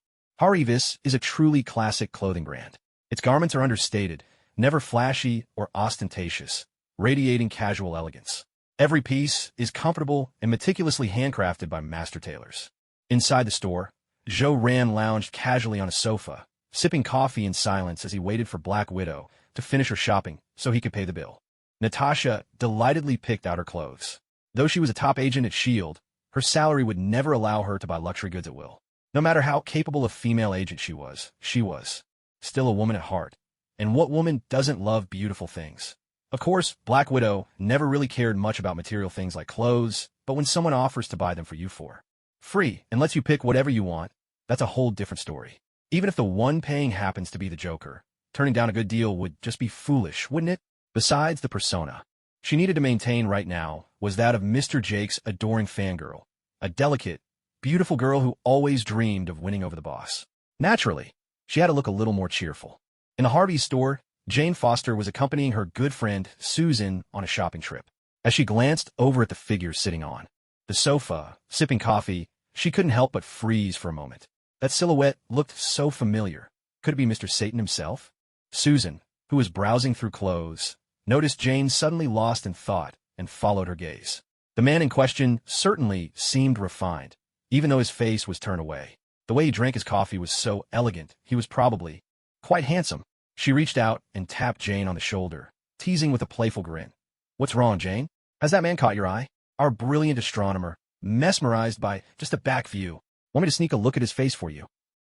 Harivas is a truly classic clothing brand. Its garments are understated, never flashy or ostentatious, radiating casual elegance. Every piece is comfortable and meticulously handcrafted by master tailors. Inside the store, Joe Rand lounged casually on a sofa, sipping coffee in silence as he waited for Black Widow to finish her shopping so he could pay the bill. Natasha delightedly picked out her clothes. Though she was a top agent at S.H.I.E.L.D, her salary would never allow her to buy luxury goods at will. No matter how capable a female agent she was still a woman at heart. And what woman doesn't love beautiful things? Of course, Black Widow never really cared much about material things like clothes, but when someone offers to buy them for you for free and lets you pick whatever you want, that's a whole different story. Even if the one paying happens to be the Joker, turning down a good deal would just be foolish, wouldn't it? Besides, the persona she needed to maintain right now was that of Mr. Jake's adoring fangirl, a delicate, beautiful girl who always dreamed of winning over the boss. Naturally, she had to look a little more cheerful. In the Harvey store, Jane Foster was accompanying her good friend Susan on a shopping trip. As she glanced over at the figure sitting on the sofa, sipping coffee, she couldn't help but freeze for a moment. That silhouette looked so familiar. Could it be Mr. Satan himself? Susan, who was browsing through clothes, noticed Jane suddenly lost in thought and followed her gaze. The man in question certainly seemed refined, even though his face was turned away. The way he drank his coffee was so elegant, he was probably quite handsome. She reached out and tapped Jane on the shoulder, teasing with a playful grin. "What's wrong, Jane? Has that man caught your eye? Our brilliant astronomer, mesmerized by just a back view. Want me to sneak a look at his face for you?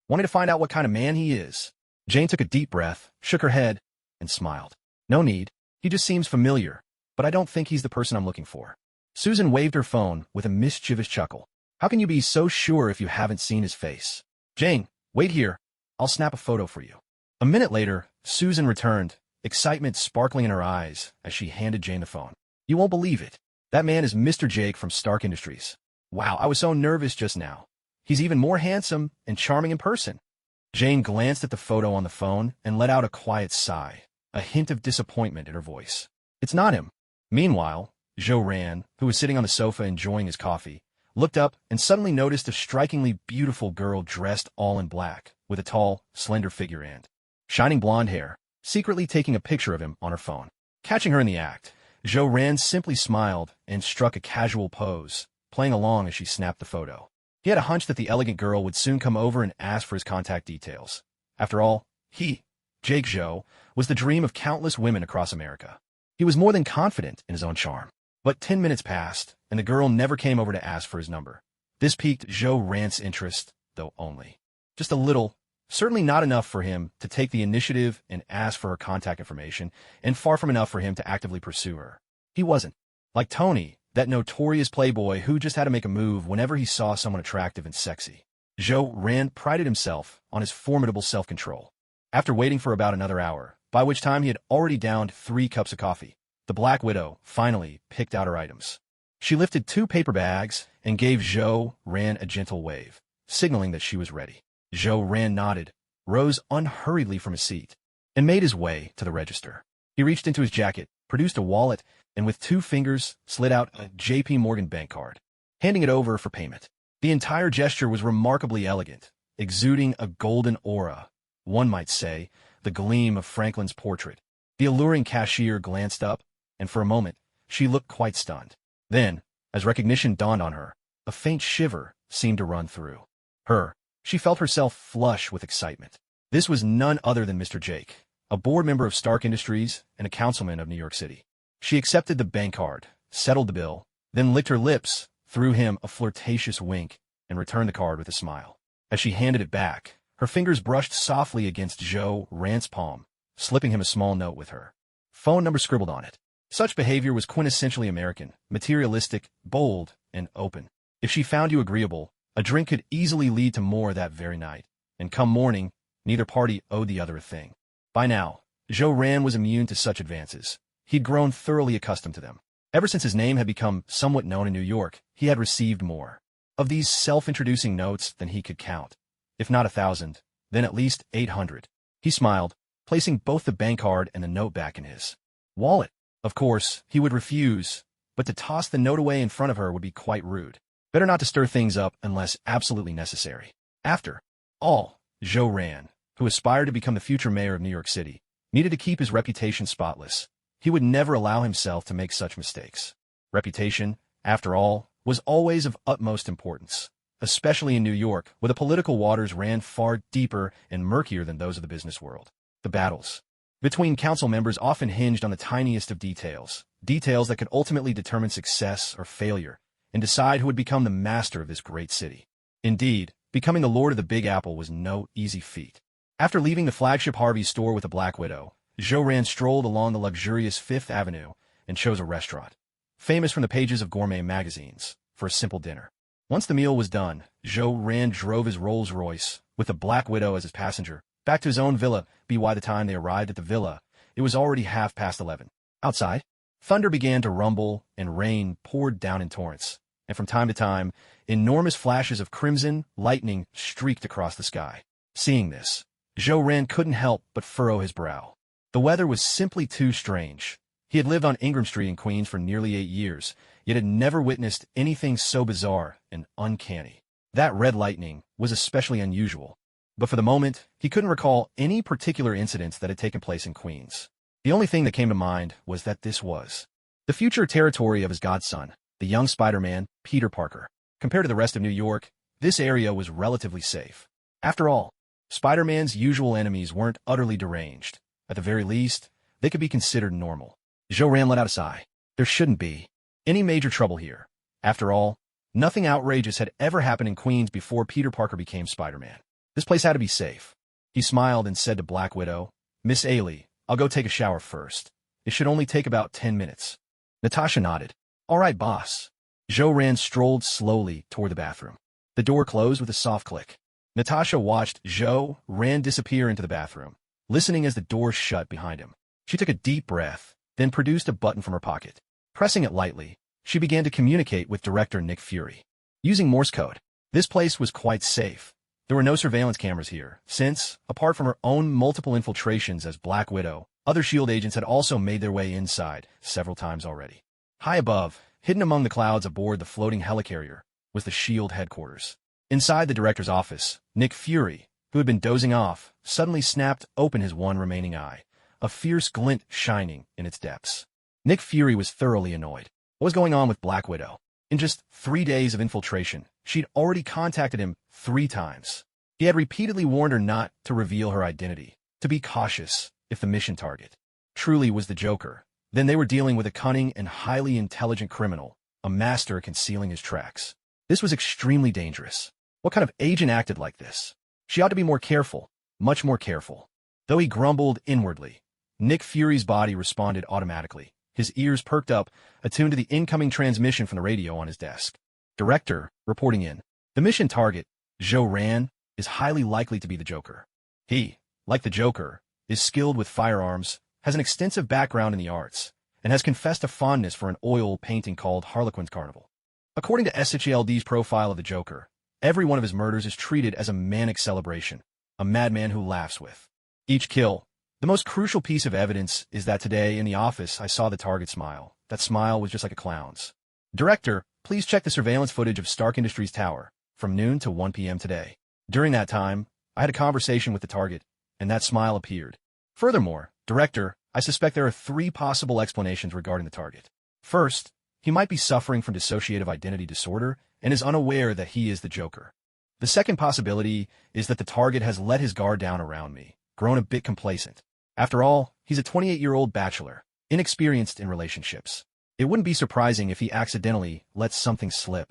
Want me to find out what kind of man he is?" Jane took a deep breath, shook her head, and smiled. "No need. He just seems familiar, but I don't think he's the person I'm looking for." Susan waved her phone with a mischievous chuckle. "How can you be so sure if you haven't seen his face?" "Jane, wait here. I'll snap a photo for you." A minute later, Susan returned, excitement sparkling in her eyes as she handed Jane the phone. "You won't believe it. That man is Mr. Jake from Stark Industries. Wow, I was so nervous just now. He's even more handsome and charming in person." Jane glanced at the photo on the phone and let out a quiet sigh, a hint of disappointment in her voice. "It's not him." Meanwhile, Joe Rand, who was sitting on the sofa enjoying his coffee, looked up and suddenly noticed a strikingly beautiful girl dressed all in black, with a tall, slender figure and shining blonde hair, secretly taking a picture of him on her phone. Catching her in the act, Joe Rand simply smiled and struck a casual pose, playing along as she snapped the photo. He had a hunch that the elegant girl would soon come over and ask for his contact details. After all, he, Jake Joe, was the dream of countless women across America. He was more than confident in his own charm. But 10 minutes passed, and the girl never came over to ask for his number. This piqued Joe Rand's interest, though only just a little, certainly not enough for him to take the initiative and ask for her contact information, and far from enough for him to actively pursue her. He wasn't like Tony, that notorious playboy who just had to make a move whenever he saw someone attractive and sexy. Joe Rand prided himself on his formidable self-control. After waiting for about another hour, by which time he had already downed 3 cups of coffee, the Black Widow finally picked out her items. She lifted 2 paper bags and gave Joe Rand a gentle wave, signaling that she was ready. Joe Rand nodded, rose unhurriedly from his seat, and made his way to the register. He reached into his jacket, produced a wallet, and with 2 fingers slid out a J.P. Morgan bank card, handing it over for payment. The entire gesture was remarkably elegant, exuding a golden aura, one might say, the gleam of Franklin's portrait. The alluring cashier glanced up, and for a moment, she looked quite stunned. Then, as recognition dawned on her, a faint shiver seemed to run through her. She felt herself flush with excitement. This was none other than Mr. Jake, a board member of Stark Industries and a councilman of New York City. She accepted the bank card, settled the bill, then licked her lips, threw him a flirtatious wink, and returned the card with a smile. As she handed it back, her fingers brushed softly against Joe Rand's palm, slipping him a small note with her phone number scribbled on it. Such behavior was quintessentially American, materialistic, bold, and open. If she found you agreeable, a drink could easily lead to more that very night, and come morning, neither party owed the other a thing. By now, Joe Rand was immune to such advances. He'd grown thoroughly accustomed to them. Ever since his name had become somewhat known in New York, he had received more of these self-introducing notes than he could count. If not 1,000, then at least 800. He smiled, placing both the bank card and the note back in his wallet. Of course, he would refuse, but to toss the note away in front of her would be quite rude. Better not to stir things up unless absolutely necessary. After all, Joe Rand, who aspired to become the future mayor of New York City, needed to keep his reputation spotless. He would never allow himself to make such mistakes. Reputation, after all, was always of utmost importance, especially in New York, where the political waters ran far deeper and murkier than those of the business world. The battles between council members often hinged on the tiniest of details that could ultimately determine success or failure and decide who would become the master of this great city. Indeed, becoming the Lord of the Big Apple was no easy feat. After leaving the flagship Harvey's store with the Black Widow, Joe Rand strolled along the luxurious Fifth Avenue and chose a restaurant, famous from the pages of gourmet magazines, for a simple dinner. Once the meal was done, Joe Rand drove his Rolls-Royce, with the Black Widow as his passenger, back to his own villa. By the time they arrived at the villa, it was already 11:30. Outside, thunder began to rumble and rain poured down in torrents, and from time to time, enormous flashes of crimson lightning streaked across the sky. Seeing this, Joe Rand couldn't help but furrow his brow. The weather was simply too strange. He had lived on Ingram Street in Queens for nearly 8 years, yet had never witnessed anything so bizarre and uncanny. That red lightning was especially unusual, but for the moment, he couldn't recall any particular incidents that had taken place in Queens. The only thing that came to mind was that this was the future territory of his godson, the young Spider-Man, Peter Parker. Compared to the rest of New York, this area was relatively safe. After all, Spider-Man's usual enemies weren't utterly deranged. At the very least, they could be considered normal. Joe Rand let out a sigh. There shouldn't be any major trouble here. After all, nothing outrageous had ever happened in Queens before Peter Parker became Spider-Man. This place had to be safe. He smiled and said to Black Widow, "Miss Ailey, I'll go take a shower first. It should only take about 10 minutes. Natasha nodded. All right, boss. Joe Rand strolled slowly toward the bathroom. The door closed with a soft click. Natasha watched Joe Rand disappear into the bathroom, listening as the door shut behind him. She took a deep breath, then produced a button from her pocket. Pressing it lightly, she began to communicate with director Nick Fury. Using Morse code, this place was quite safe. There were no surveillance cameras here, since, apart from her own multiple infiltrations as Black Widow, other S.H.I.E.L.D. agents had also made their way inside several times already. High above, hidden among the clouds aboard the floating helicarrier, was the S.H.I.E.L.D. headquarters. Inside the director's office, Nick Fury, who had been dozing off, suddenly snapped open his one remaining eye, a fierce glint shining in its depths. Nick Fury was thoroughly annoyed. What was going on with Black Widow? In just 3 days of infiltration, she'd already contacted him 3 times. He had repeatedly warned her not to reveal her identity, to be cautious if the mission target truly was the Joker. Then they were dealing with a cunning and highly intelligent criminal, a master at concealing his tracks. This was extremely dangerous. What kind of agent acted like this? She ought to be more careful, much more careful. Though he grumbled inwardly, Nick Fury's body responded automatically. His ears perked up, attuned to the incoming transmission from the radio on his desk. Director, reporting in. The mission target, Joe Rand, is highly likely to be the Joker. He, like the Joker, is skilled with firearms, has an extensive background in the arts, and has confessed a fondness for an oil painting called Harlequin's Carnival. According to S.H.I.E.L.D's profile of the Joker, every one of his murders is treated as a manic celebration, a madman who laughs with each kill. The most crucial piece of evidence is that today in the office I saw the target smile. That smile was just like a clown's. Director, please check the surveillance footage of Stark Industries Tower, from noon to 1 p.m. today. During that time, I had a conversation with the target, and that smile appeared. Furthermore, Director, I suspect there are 3 possible explanations regarding the target. First, he might be suffering from dissociative identity disorder and is unaware that he is the Joker. The second possibility is that the target has let his guard down around me, grown a bit complacent. After all, he's a 28-year-old bachelor, inexperienced in relationships. It wouldn't be surprising if he accidentally lets something slip.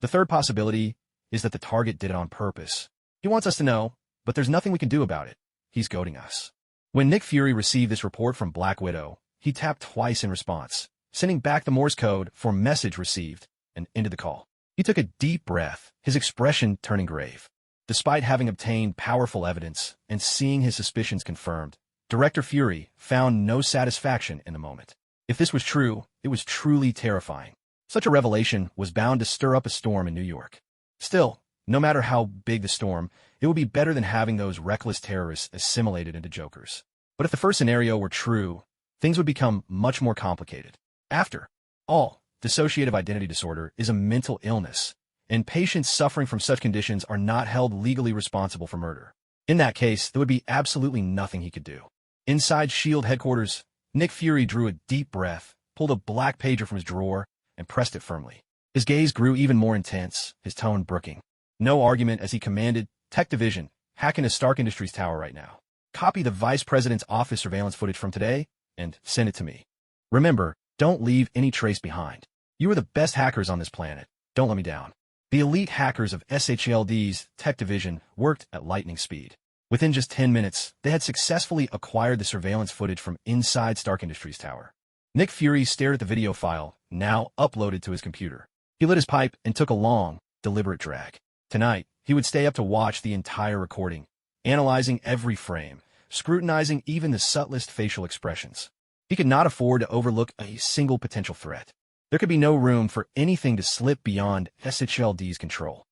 The third possibility is that the target did it on purpose. He wants us to know, but there's nothing we can do about it. He's goading us. When Nick Fury received this report from Black Widow, he tapped twice in response, sending back the Morse code for message received, and ended the call. He took a deep breath, his expression turning grave. Despite having obtained powerful evidence and seeing his suspicions confirmed, Director Fury found no satisfaction in the moment. If this was true, it was truly terrifying. Such a revelation was bound to stir up a storm in New York. Still, no matter how big the storm, it would be better than having those reckless terrorists assimilated into Jokers. But if the first scenario were true, things would become much more complicated. After all, dissociative identity disorder is a mental illness, and patients suffering from such conditions are not held legally responsible for murder. In that case, there would be absolutely nothing he could do. Inside S.H.I.E.L.D. headquarters, Nick Fury drew a deep breath, pulled a black pager from his drawer, and pressed it firmly. His gaze grew even more intense, his tone brooking. No argument as he commanded, Tech Division, hack into Stark Industries Tower right now. Copy the Vice President's office surveillance footage from today, and send it to me. Remember, don't leave any trace behind. You are the best hackers on this planet. Don't let me down. The elite hackers of S.H.I.E.L.D's Tech Division worked at lightning speed. Within just 10 minutes, they had successfully acquired the surveillance footage from inside Stark Industries Tower. Nick Fury stared at the video file, now uploaded to his computer. He lit his pipe and took a long, deliberate drag. Tonight, he would stay up to watch the entire recording, analyzing every frame, scrutinizing even the subtlest facial expressions. He could not afford to overlook a single potential threat. There could be no room for anything to slip beyond S.H.I.E.L.D's control.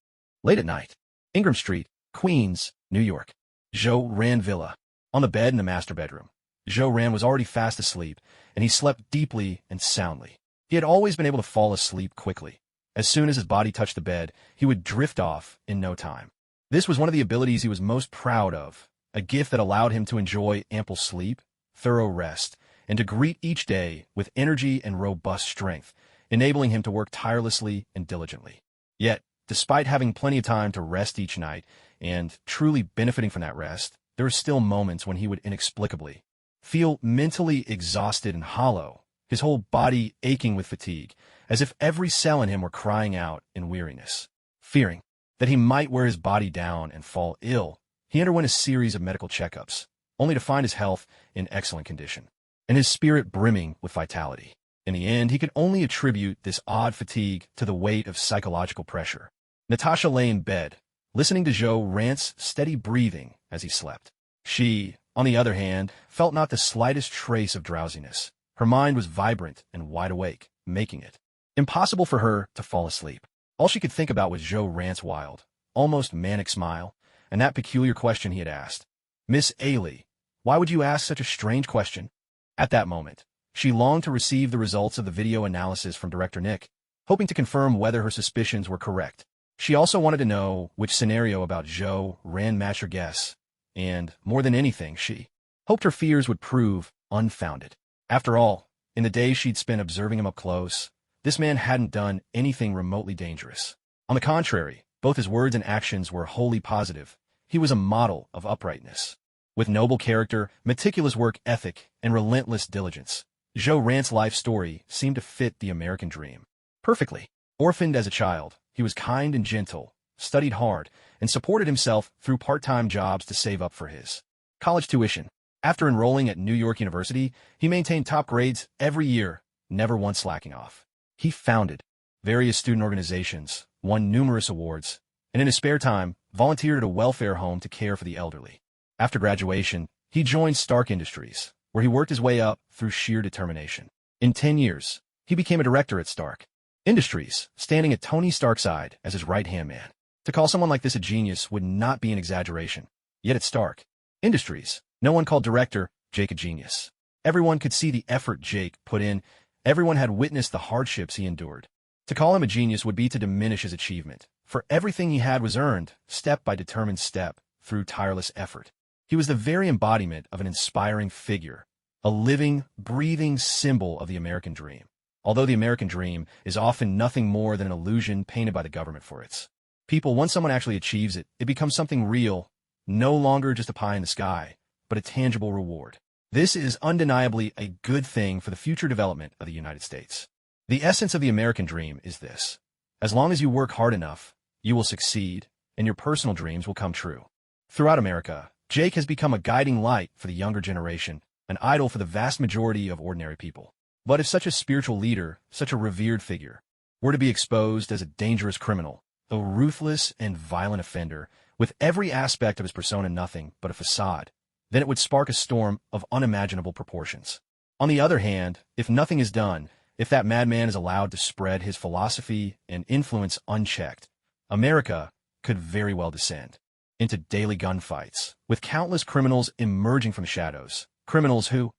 Late at night, Ingram Street, Queens, New York. Zhou Ran Villa. On the bed in the master bedroom. Zhou Ran was already fast asleep, and he slept deeply and soundly. He had always been able to fall asleep quickly. As soon as his body touched the bed, he would drift off in no time. This was one of the abilities he was most proud of, a gift that allowed him to enjoy ample sleep, thorough rest, and to greet each day with energy and robust strength, enabling him to work tirelessly and diligently. Yet, despite having plenty of time to rest each night and truly benefiting from that rest, there were still moments when he would inexplicably feel mentally exhausted and hollow, his whole body aching with fatigue, as if every cell in him were crying out in weariness. Fearing that he might wear his body down and fall ill, he underwent a series of medical checkups, only to find his health in excellent condition, and his spirit brimming with vitality. In the end, he could only attribute this odd fatigue to the weight of psychological pressure. Natasha lay in bed, listening to Zhou Ran's steady breathing as he slept. She, on the other hand, felt not the slightest trace of drowsiness. Her mind was vibrant and wide awake, making it impossible for her to fall asleep. All she could think about was Zhou Ran's wild, almost manic smile, and that peculiar question he had asked. "Miss Ailey, why would you ask such a strange question?" At that moment, she longed to receive the results of the video analysis from Director Nick, hoping to confirm whether her suspicions were correct. She also wanted to know which scenario about Zhou Ran matched her guess, and, more than anything, she hoped her fears would prove unfounded. After all, in the days she'd spent observing him up close, this man hadn't done anything remotely dangerous. On the contrary, both his words and actions were wholly positive. He was a model of uprightness. With noble character, meticulous work ethic, and relentless diligence, Zhou Ran's life story seemed to fit the American dream perfectly. Orphaned as a child, he was kind and gentle, studied hard, and supported himself through part-time jobs to save up for his college tuition. After enrolling at New York University, he maintained top grades every year, never once slacking off. He founded various student organizations, won numerous awards, and in his spare time, volunteered at a welfare home to care for the elderly. After graduation, he joined Stark Industries, where he worked his way up through sheer determination. In 10 years, he became a director at Stark Industries, standing at Tony Stark's side as his right-hand man. To call someone like this a genius would not be an exaggeration. Yet at Stark Industries, no one called director Jake a genius. Everyone could see the effort Jake put in. Everyone had witnessed the hardships he endured. To call him a genius would be to diminish his achievement, for everything he had was earned, step by determined step, through tireless effort. He was the very embodiment of an inspiring figure, a living, breathing symbol of the American dream. Although the American dream is often nothing more than an illusion painted by the government for its people, once someone actually achieves it, it becomes something real, no longer just a pie in the sky, but a tangible reward. This is undeniably a good thing for the future development of the United States. The essence of the American dream is this: as long as you work hard enough, you will succeed, and your personal dreams will come true. Throughout America, Jake has become a guiding light for the younger generation, an idol for the vast majority of ordinary people. But if such a spiritual leader, such a revered figure, were to be exposed as a dangerous criminal, a ruthless and violent offender, with every aspect of his persona nothing but a facade, then it would spark a storm of unimaginable proportions. On the other hand, if nothing is done, if that madman is allowed to spread his philosophy and influence unchecked, America could very well descend into daily gunfights, with countless criminals emerging from the shadows, criminals who,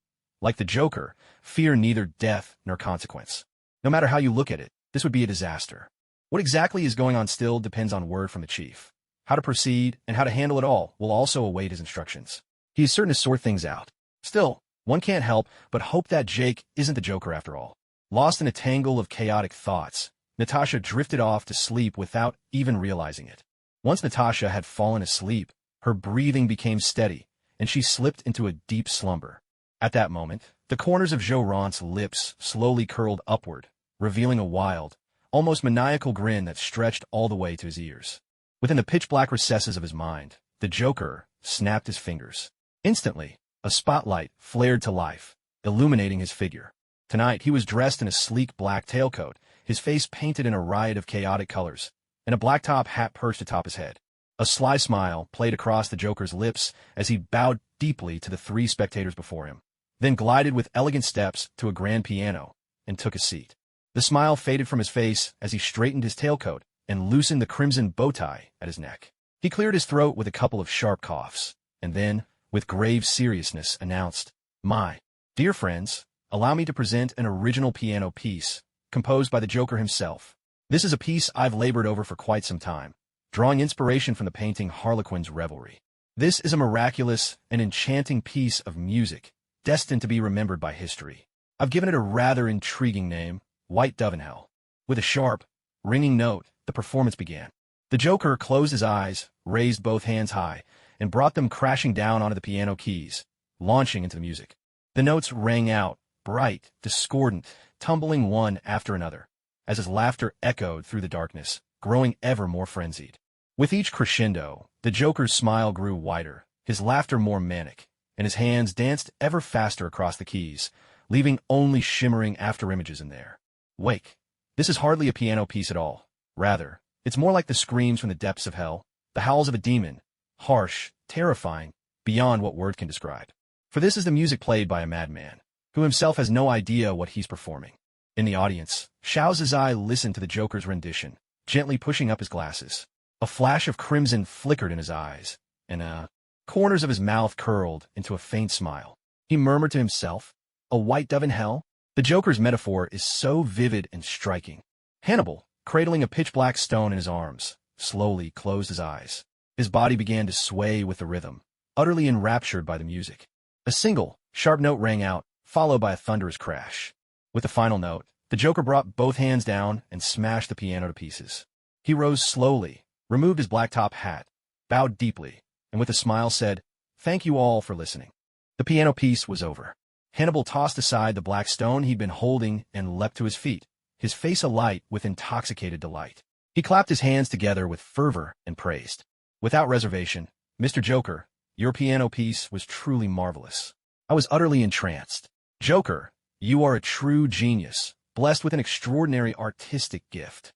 like the Joker, fear neither death nor consequence. No matter how you look at it, this would be a disaster. What exactly is going on still depends on word from the chief. How to proceed and how to handle it all will also await his instructions. He is certain to sort things out. Still, one can't help but hope that Jake isn't the Joker after all. Lost in a tangle of chaotic thoughts, Natasha drifted off to sleep without even realizing it. Once Natasha had fallen asleep, her breathing became steady, and she slipped into a deep slumber. At that moment, the corners of Joe Rant's lips slowly curled upward, revealing a wild, almost maniacal grin that stretched all the way to his ears. Within the pitch-black recesses of his mind, the Joker snapped his fingers. Instantly, a spotlight flared to life, illuminating his figure. Tonight, he was dressed in a sleek black tailcoat, his face painted in a riot of chaotic colors, and a black top hat perched atop his head. A sly smile played across the Joker's lips as he bowed deeply to the three spectators before him, then glided with elegant steps to a grand piano and took a seat. The smile faded from his face as he straightened his tailcoat and loosened the crimson bow tie at his neck. He cleared his throat with a couple of sharp coughs, and then, with grave seriousness, announced, "My dear friends, allow me to present an original piano piece, composed by the Joker himself. This is a piece I've labored over for quite some time, drawing inspiration from the painting Harlequin's Revelry. This is a miraculous and enchanting piece of music, destined to be remembered by history. I've given it a rather intriguing name, White Dove in Hell." With a sharp, ringing note, the performance began. The Joker closed his eyes, raised both hands high, and brought them crashing down onto the piano keys, launching into the music. The notes rang out, bright, discordant, tumbling one after another, as his laughter echoed through the darkness, growing ever more frenzied. With each crescendo, the Joker's smile grew wider, his laughter more manic, and his hands danced ever faster across the keys, leaving only shimmering after-images in there. Wake. This is hardly a piano piece at all. Rather, it's more like the screams from the depths of hell, the howls of a demon, harsh, terrifying, beyond what word can describe. For this is the music played by a madman, who himself has no idea what he's performing. In the audience, S.H.I.E.L.D listened to the Joker's rendition, gently pushing up his glasses. A flash of crimson flickered in his eyes, and corners of his mouth curled into a faint smile. He murmured to himself, "A white dove in hell?" The Joker's metaphor is so vivid and striking. Hannibal, cradling a pitch-black stone in his arms, slowly closed his eyes. His body began to sway with the rhythm, utterly enraptured by the music. A single, sharp note rang out, followed by a thunderous crash. With the final note, the Joker brought both hands down and smashed the piano to pieces. He rose slowly, removed his black top hat, bowed deeply, and with a smile said, "Thank you all for listening." The piano piece was over. Hannibal tossed aside the black stone he'd been holding and leapt to his feet, his face alight with intoxicated delight. He clapped his hands together with fervor and praised. "Without reservation, Mr. Joker, your piano piece was truly marvelous. I was utterly entranced. Joker, you are a true genius, blessed with an extraordinary artistic gift.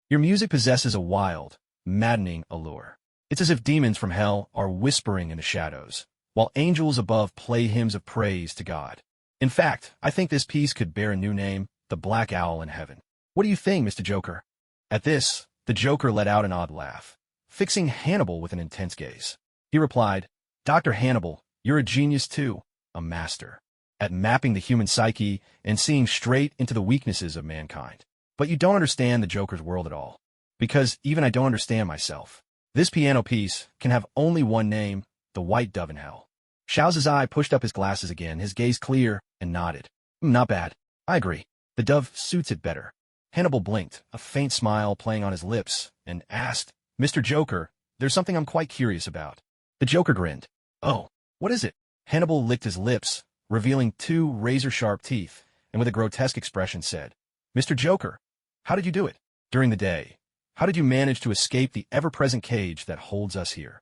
Your music possesses a wild, maddening allure. It's as if demons from hell are whispering in the shadows, while angels above play hymns of praise to God. In fact, I think this piece could bear a new name, the Black Owl in Heaven. What do you think, Mr. Joker?" At this, the Joker let out an odd laugh, fixing Hannibal with an intense gaze. He replied, "Dr. Hannibal, you're a genius too, a master at mapping the human psyche and seeing straight into the weaknesses of mankind. But you don't understand the Joker's world at all, because even I don't understand myself. This piano piece can have only one name, the White Dove in Hell." S.H.I.E.L.D pushed up his glasses again, his gaze clear, and nodded. "Not bad. I agree. The dove suits it better. Hannibal blinked, a faint smile playing on his lips, and asked, Mr. Joker, there's something I'm quite curious about. The Joker grinned. Oh, what is it? Hannibal licked his lips, revealing 2 razor-sharp teeth, and with a grotesque expression said, Mr. Joker, how did you do it? During the day, how did you manage to escape the ever-present cage that holds us here?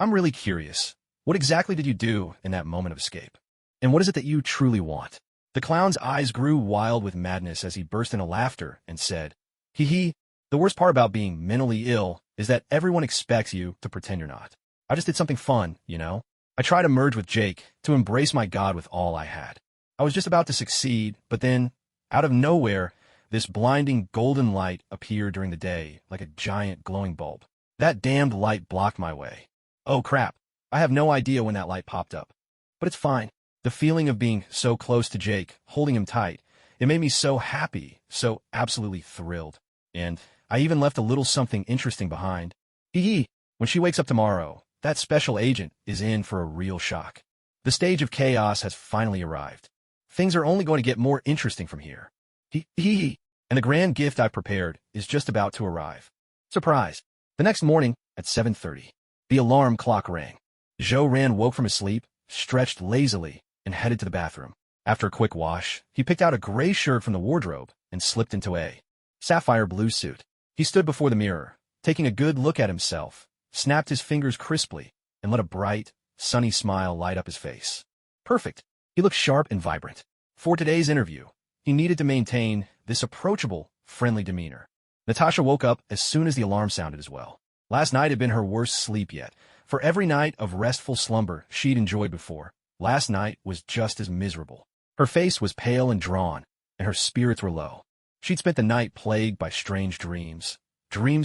I'm really curious. What exactly did you do in that moment of escape? And what is it that you truly want? The clown's eyes grew wild with madness as he burst into laughter and said, Hee hee, the worst part about being mentally ill is that everyone expects you to pretend you're not. I just did something fun, you know? I tried to merge with Jake, to embrace my god with all I had. I was just about to succeed, but then, out of nowhere, this blinding golden light appeared during the day, like a giant glowing bulb. That damned light blocked my way. Oh crap, I have no idea when that light popped up. But it's fine. The feeling of being so close to Jake, holding him tight, it made me so happy, so absolutely thrilled. And I even left a little something interesting behind. Hee hee, when she wakes up tomorrow, that special agent is in for a real shock. The stage of chaos has finally arrived. Things are only going to get more interesting from here. Hee hee, and the grand gift I've prepared is just about to arrive. Surprise! The next morning, at 7:30, the alarm clock rang. S.H.I.E.L.D woke from his sleep, stretched lazily, and headed to the bathroom. After a quick wash, he picked out a gray shirt from the wardrobe and slipped into a sapphire blue suit. He stood before the mirror, taking a good look at himself, snapped his fingers crisply, and let a bright, sunny smile light up his face. Perfect. He looked sharp and vibrant. For today's interview, he needed to maintain this approachable, friendly demeanor. Natasha woke up as soon as the alarm sounded as well. Last night had been her worst sleep yet. For every night of restful slumber she'd enjoyed before, last night was just as miserable. Her face was pale and drawn, and her spirits were low. She'd spent the night plagued by strange dreams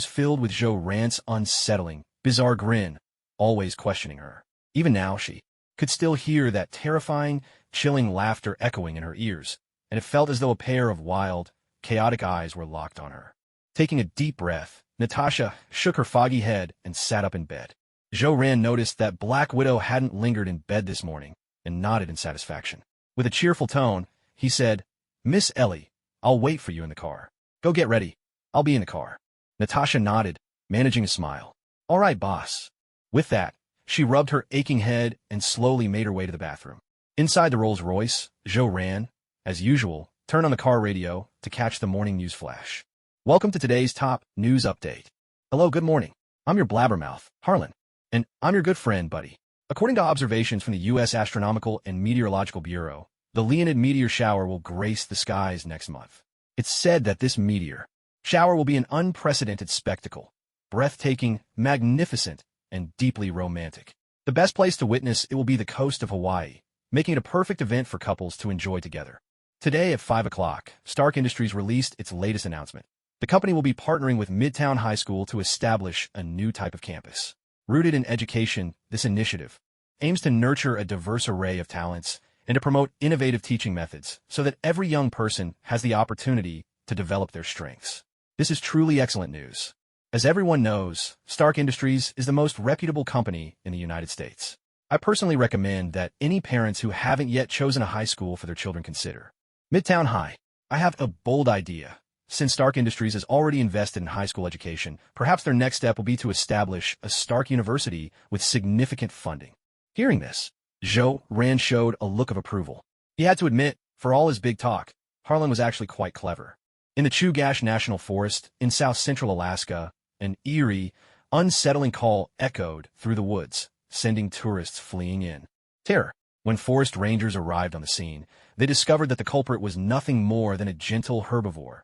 filled with S.H.I.E.L.D's unsettling, bizarre grin, always questioning her. Even now she could still hear that terrifying, chilling laughter echoing in her ears, and it felt as though a pair of wild, chaotic eyes were locked on her. Taking a deep breath, Natasha shook her foggy head and sat up in bed. S.H.I.E.L.D noticed that Black Widow hadn't lingered in bed this morning, and nodded in satisfaction. With a cheerful tone, he said, Miss Ellie, I'll wait for you in the car. Go get ready. I'll be in the car. Natasha nodded, managing a smile. All right, boss. With that, she rubbed her aching head and slowly made her way to the bathroom. Inside the Rolls-Royce, S.H.I.E.L.D, as usual, turned on the car radio to catch the morning news flash. Welcome to today's top news update. Hello, good morning. I'm your blabbermouth, Harlan. And I'm your good friend, Buddy. According to observations from the U.S. Astronomical and Meteorological Bureau, the Leonid meteor shower will grace the skies next month. It's said that this meteor shower will be an unprecedented spectacle, breathtaking, magnificent, and deeply romantic. The best place to witness it will be the coast of Hawaii, making it a perfect event for couples to enjoy together. Today at 5 o'clock, Stark Industries released its latest announcement. The company will be partnering with Midtown High School to establish a new type of campus. Rooted in education, this initiative aims to nurture a diverse array of talents and to promote innovative teaching methods so that every young person has the opportunity to develop their strengths. This is truly excellent news. As everyone knows, Stark Industries is the most reputable company in the United States. I personally recommend that any parents who haven't yet chosen a high school for their children consider Midtown High. I have a bold idea. Since Stark Industries has already invested in high school education, perhaps their next step will be to establish a Stark University with significant funding. Hearing this, S.H.I.E.L.D showed a look of approval. He had to admit, for all his big talk, Harlan was actually quite clever. In the Chugach National Forest in south-central Alaska, an eerie, unsettling call echoed through the woods, sending tourists fleeing in terror. When forest rangers arrived on the scene, they discovered that the culprit was nothing more than a gentle herbivore,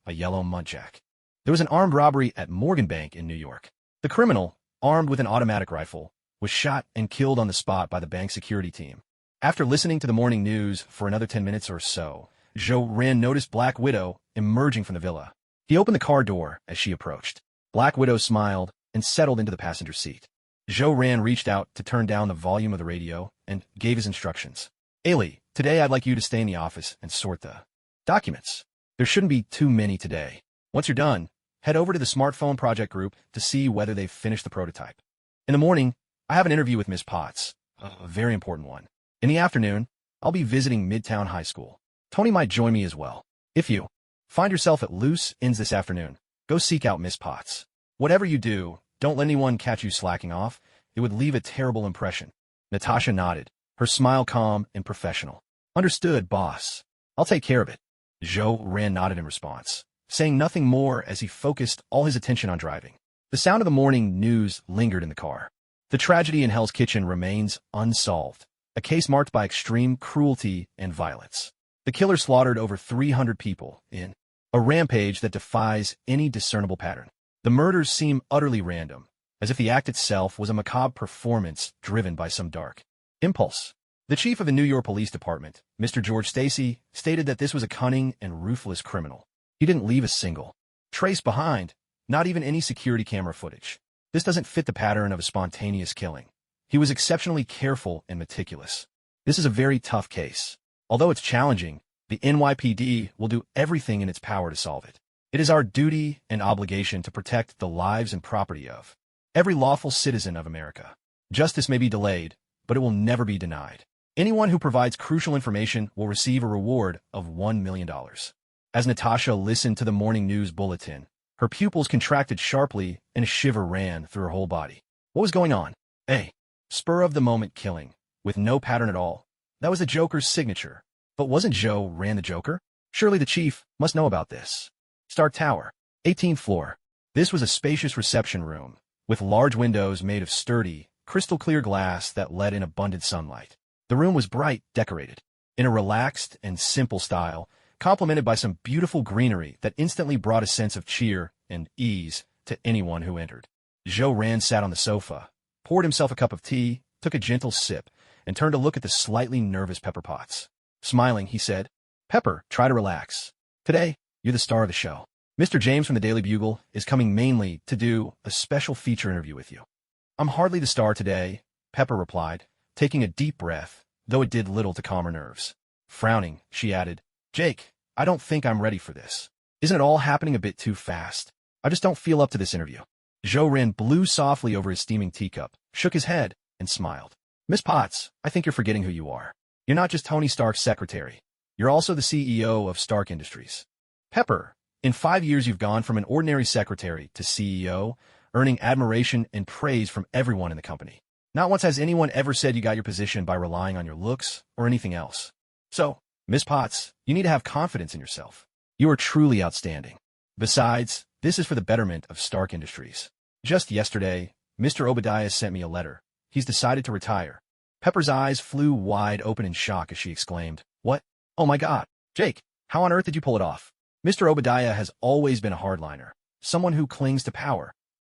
a yellow muntjac. There was an armed robbery at Morgan Bank in New York. The criminal, armed with an automatic rifle, was shot and killed on the spot by the bank security team. After listening to the morning news for another 10 minutes or so, S.H.I.E.L.D noticed Black Widow emerging from the villa. He opened the car door as she approached. Black Widow smiled and settled into the passenger seat. S.H.I.E.L.D reached out to turn down the volume of the radio and gave his instructions. Ailey, today I'd like you to stay in the office and sort the documents. There shouldn't be too many today. Once you're done, head over to the smartphone project group to see whether they've finished the prototype. In the morning, I have an interview with Miss Potts, a very important one. In the afternoon, I'll be visiting Midtown High School. Tony might join me as well. If you find yourself at loose ends this afternoon, go seek out Miss Potts. Whatever you do, don't let anyone catch you slacking off. It would leave a terrible impression. Natasha nodded, her smile calm and professional. Understood, boss. I'll take care of it. Joe-Ran nodded in response, saying nothing more as he focused all his attention on driving. The sound of the morning news lingered in the car. The tragedy in Hell's Kitchen remains unsolved, a case marked by extreme cruelty and violence. The killer slaughtered over 300 people in a rampage that defies any discernible pattern. The murders seem utterly random, as if the act itself was a macabre performance driven by some dark impulse. The chief of the New York Police Department, Mr. George Stacy, stated that this was a cunning and ruthless criminal. He didn't leave a single trace behind, not even any security camera footage. This doesn't fit the pattern of a spontaneous killing. He was exceptionally careful and meticulous. This is a very tough case. Although it's challenging, the NYPD will do everything in its power to solve it. It is our duty and obligation to protect the lives and property of every lawful citizen of America. Justice may be delayed, but it will never be denied. Anyone who provides crucial information will receive a reward of $1 million. As Natasha listened to the morning news bulletin, her pupils contracted sharply and a shiver ran through her whole body. What was going on? A spur-of-the-moment killing, with no pattern at all. That was the Joker's signature. But wasn't Joe-Ran the Joker? Surely the chief must know about this. Stark Tower, 18th floor. This was a spacious reception room, with large windows made of sturdy, crystal-clear glass that let in abundant sunlight. The room was bright, decorated, in a relaxed and simple style, complemented by some beautiful greenery that instantly brought a sense of cheer and ease to anyone who entered. Joe-Ran sat on the sofa, poured himself a cup of tea, took a gentle sip, and turned to look at the slightly nervous Pepper Potts. Smiling, he said, "Pepper, try to relax. Today, you're the star of the show. Mr. James from the Daily Bugle is coming mainly to do a special feature interview with you." "I'm hardly the star today," Pepper replied, taking a deep breath, though it did little to calm her nerves. Frowning, she added, "Jake, I don't think I'm ready for this. Isn't it all happening a bit too fast? I just don't feel up to this interview." Joe-Ran blew softly over his steaming teacup, shook his head, and smiled. "Miss Potts, I think you're forgetting who you are. You're not just Tony Stark's secretary. You're also the CEO of Stark Industries." "Pepper, in 5 years you've gone from an ordinary secretary to CEO, earning admiration and praise from everyone in the company. Not once has anyone ever said you got your position by relying on your looks or anything else. So, Miss Potts, you need to have confidence in yourself. You are truly outstanding. Besides, this is for the betterment of Stark Industries. Just yesterday, Mr. Obadiah sent me a letter. He's decided to retire." Pepper's eyes flew wide open in shock as she exclaimed, "What? Oh my God, Jake, how on earth did you pull it off?" "Mr. Obadiah has always been a hardliner, someone who clings to power.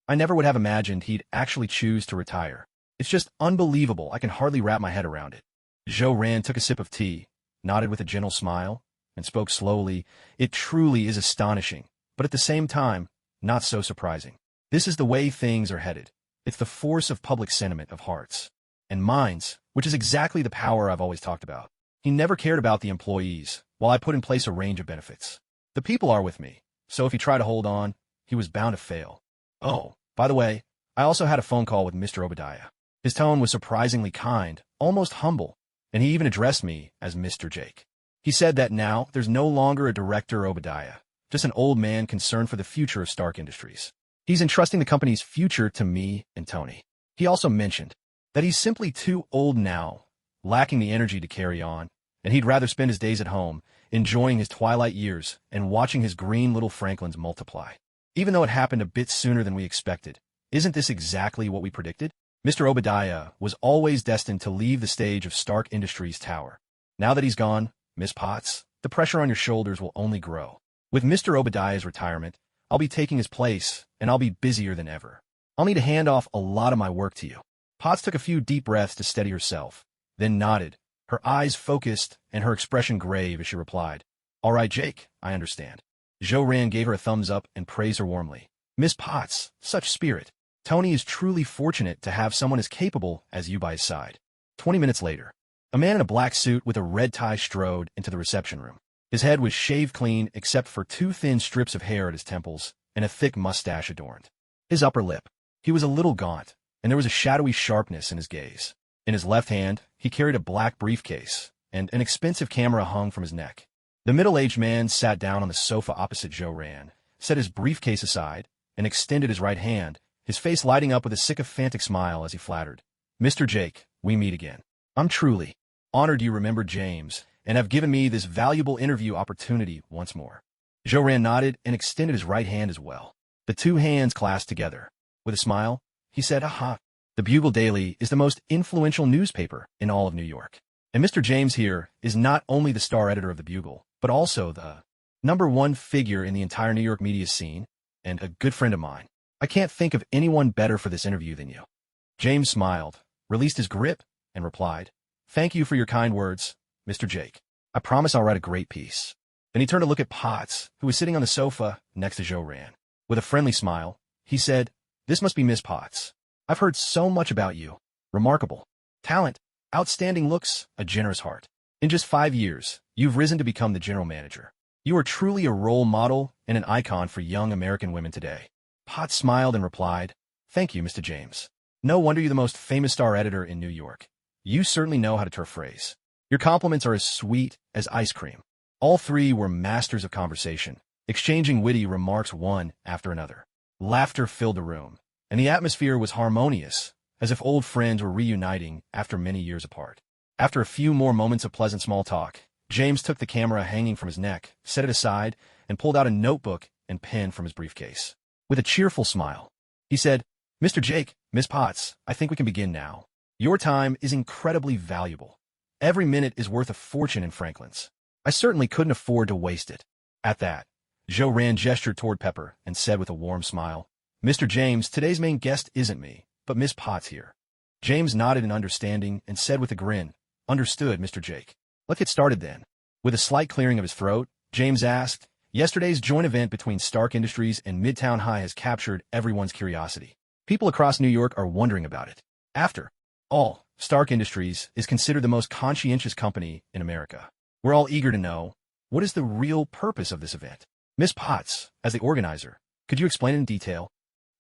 I never would have imagined he'd actually choose to retire. It's just unbelievable. I can hardly wrap my head around it." Joe-Ran took a sip of tea, nodded with a gentle smile, and spoke slowly. "It truly is astonishing, but at the same time, not so surprising. This is the way things are headed. It's the force of public sentiment of hearts and minds, which is exactly the power I've always talked about. He never cared about the employees, while I put in place a range of benefits. The people are with me, so if he tried to hold on, he was bound to fail. Oh, by the way, I also had a phone call with Mr. Obadiah. His tone was surprisingly kind, almost humble, and he even addressed me as Mr. Jake. He said that now there's no longer a director Obadiah, just an old man concerned for the future of Stark Industries. He's entrusting the company's future to me and Tony. He also mentioned that he's simply too old now, lacking the energy to carry on, and he'd rather spend his days at home, enjoying his twilight years and watching his green little Franklins multiply. Even though it happened a bit sooner than we expected, isn't this exactly what we predicted? Mr. Obadiah was always destined to leave the stage of Stark Industries' tower. Now that he's gone, Miss Potts, the pressure on your shoulders will only grow. With Mr. Obadiah's retirement, I'll be taking his place, and I'll be busier than ever. I'll need to hand off a lot of my work to you." Potts took a few deep breaths to steady herself, then nodded, her eyes focused and her expression grave as she replied, "All right, Jake, I understand." Joe-Ran gave her a thumbs up and praised her warmly. "Miss Potts, such spirit. Tony is truly fortunate to have someone as capable as you by his side." 20 minutes later, a man in a black suit with a red tie strode into the reception room. His head was shaved clean except for 2 thin strips of hair at his temples and a thick mustache adorned his upper lip. He was a little gaunt, and there was a shadowy sharpness in his gaze. In his left hand, he carried a black briefcase, and an expensive camera hung from his neck. The middle-aged man sat down on the sofa opposite Joe Rand, set his briefcase aside, and extended his right hand, his face lighting up with a sycophantic smile as he flattered. "Mr. Jake, we meet again. I'm truly honored you remembered James and have given me this valuable interview opportunity once more." Joe Rand nodded and extended his right hand as well. The two hands clasped together. With a smile, he said, "Aha, the Bugle Daily is the most influential newspaper in all of New York. And Mr. James here is not only the star editor of the Bugle, but also the #1 figure in the entire New York media scene and a good friend of mine. I can't think of anyone better for this interview than you." James smiled, released his grip, and replied, "Thank you for your kind words, Mr. Jake. I promise I'll write a great piece." Then he turned to look at Potts, who was sitting on the sofa next to Joe Rand. With a friendly smile, he said, "This must be Miss Potts. I've heard so much about you. Remarkable talent, outstanding looks, a generous heart. In just 5 years, you've risen to become the general manager. You are truly a role model and an icon for young American women today." Potts smiled and replied, "Thank you, Mr. James. No wonder you're the most famous star editor in New York. You certainly know how to turn a phrase. Your compliments are as sweet as ice cream." All three were masters of conversation, exchanging witty remarks one after another. Laughter filled the room, and the atmosphere was harmonious, as if old friends were reuniting after many years apart. After a few more moments of pleasant small talk, James took the camera hanging from his neck, set it aside, and pulled out a notebook and pen from his briefcase. With a cheerful smile, he said, "Mr. Jake, Miss Potts, I think we can begin now. Your time is incredibly valuable. Every minute is worth a fortune in Franklin's. I certainly couldn't afford to waste it." At that, Joe Rand gestured toward Pepper and said with a warm smile, "Mr. James, today's main guest isn't me, but Miss Potts here." James nodded in understanding and said with a grin, "Understood, Mr. Jake. Let's get started then." With a slight clearing of his throat, James asked, "Yesterday's joint event between Stark Industries and Midtown High has captured everyone's curiosity. People across New York are wondering about it. After all, Stark Industries is considered the most conscientious company in America. We're all eager to know, what is the real purpose of this event? Miss Potts, as the organizer, could you explain in detail?"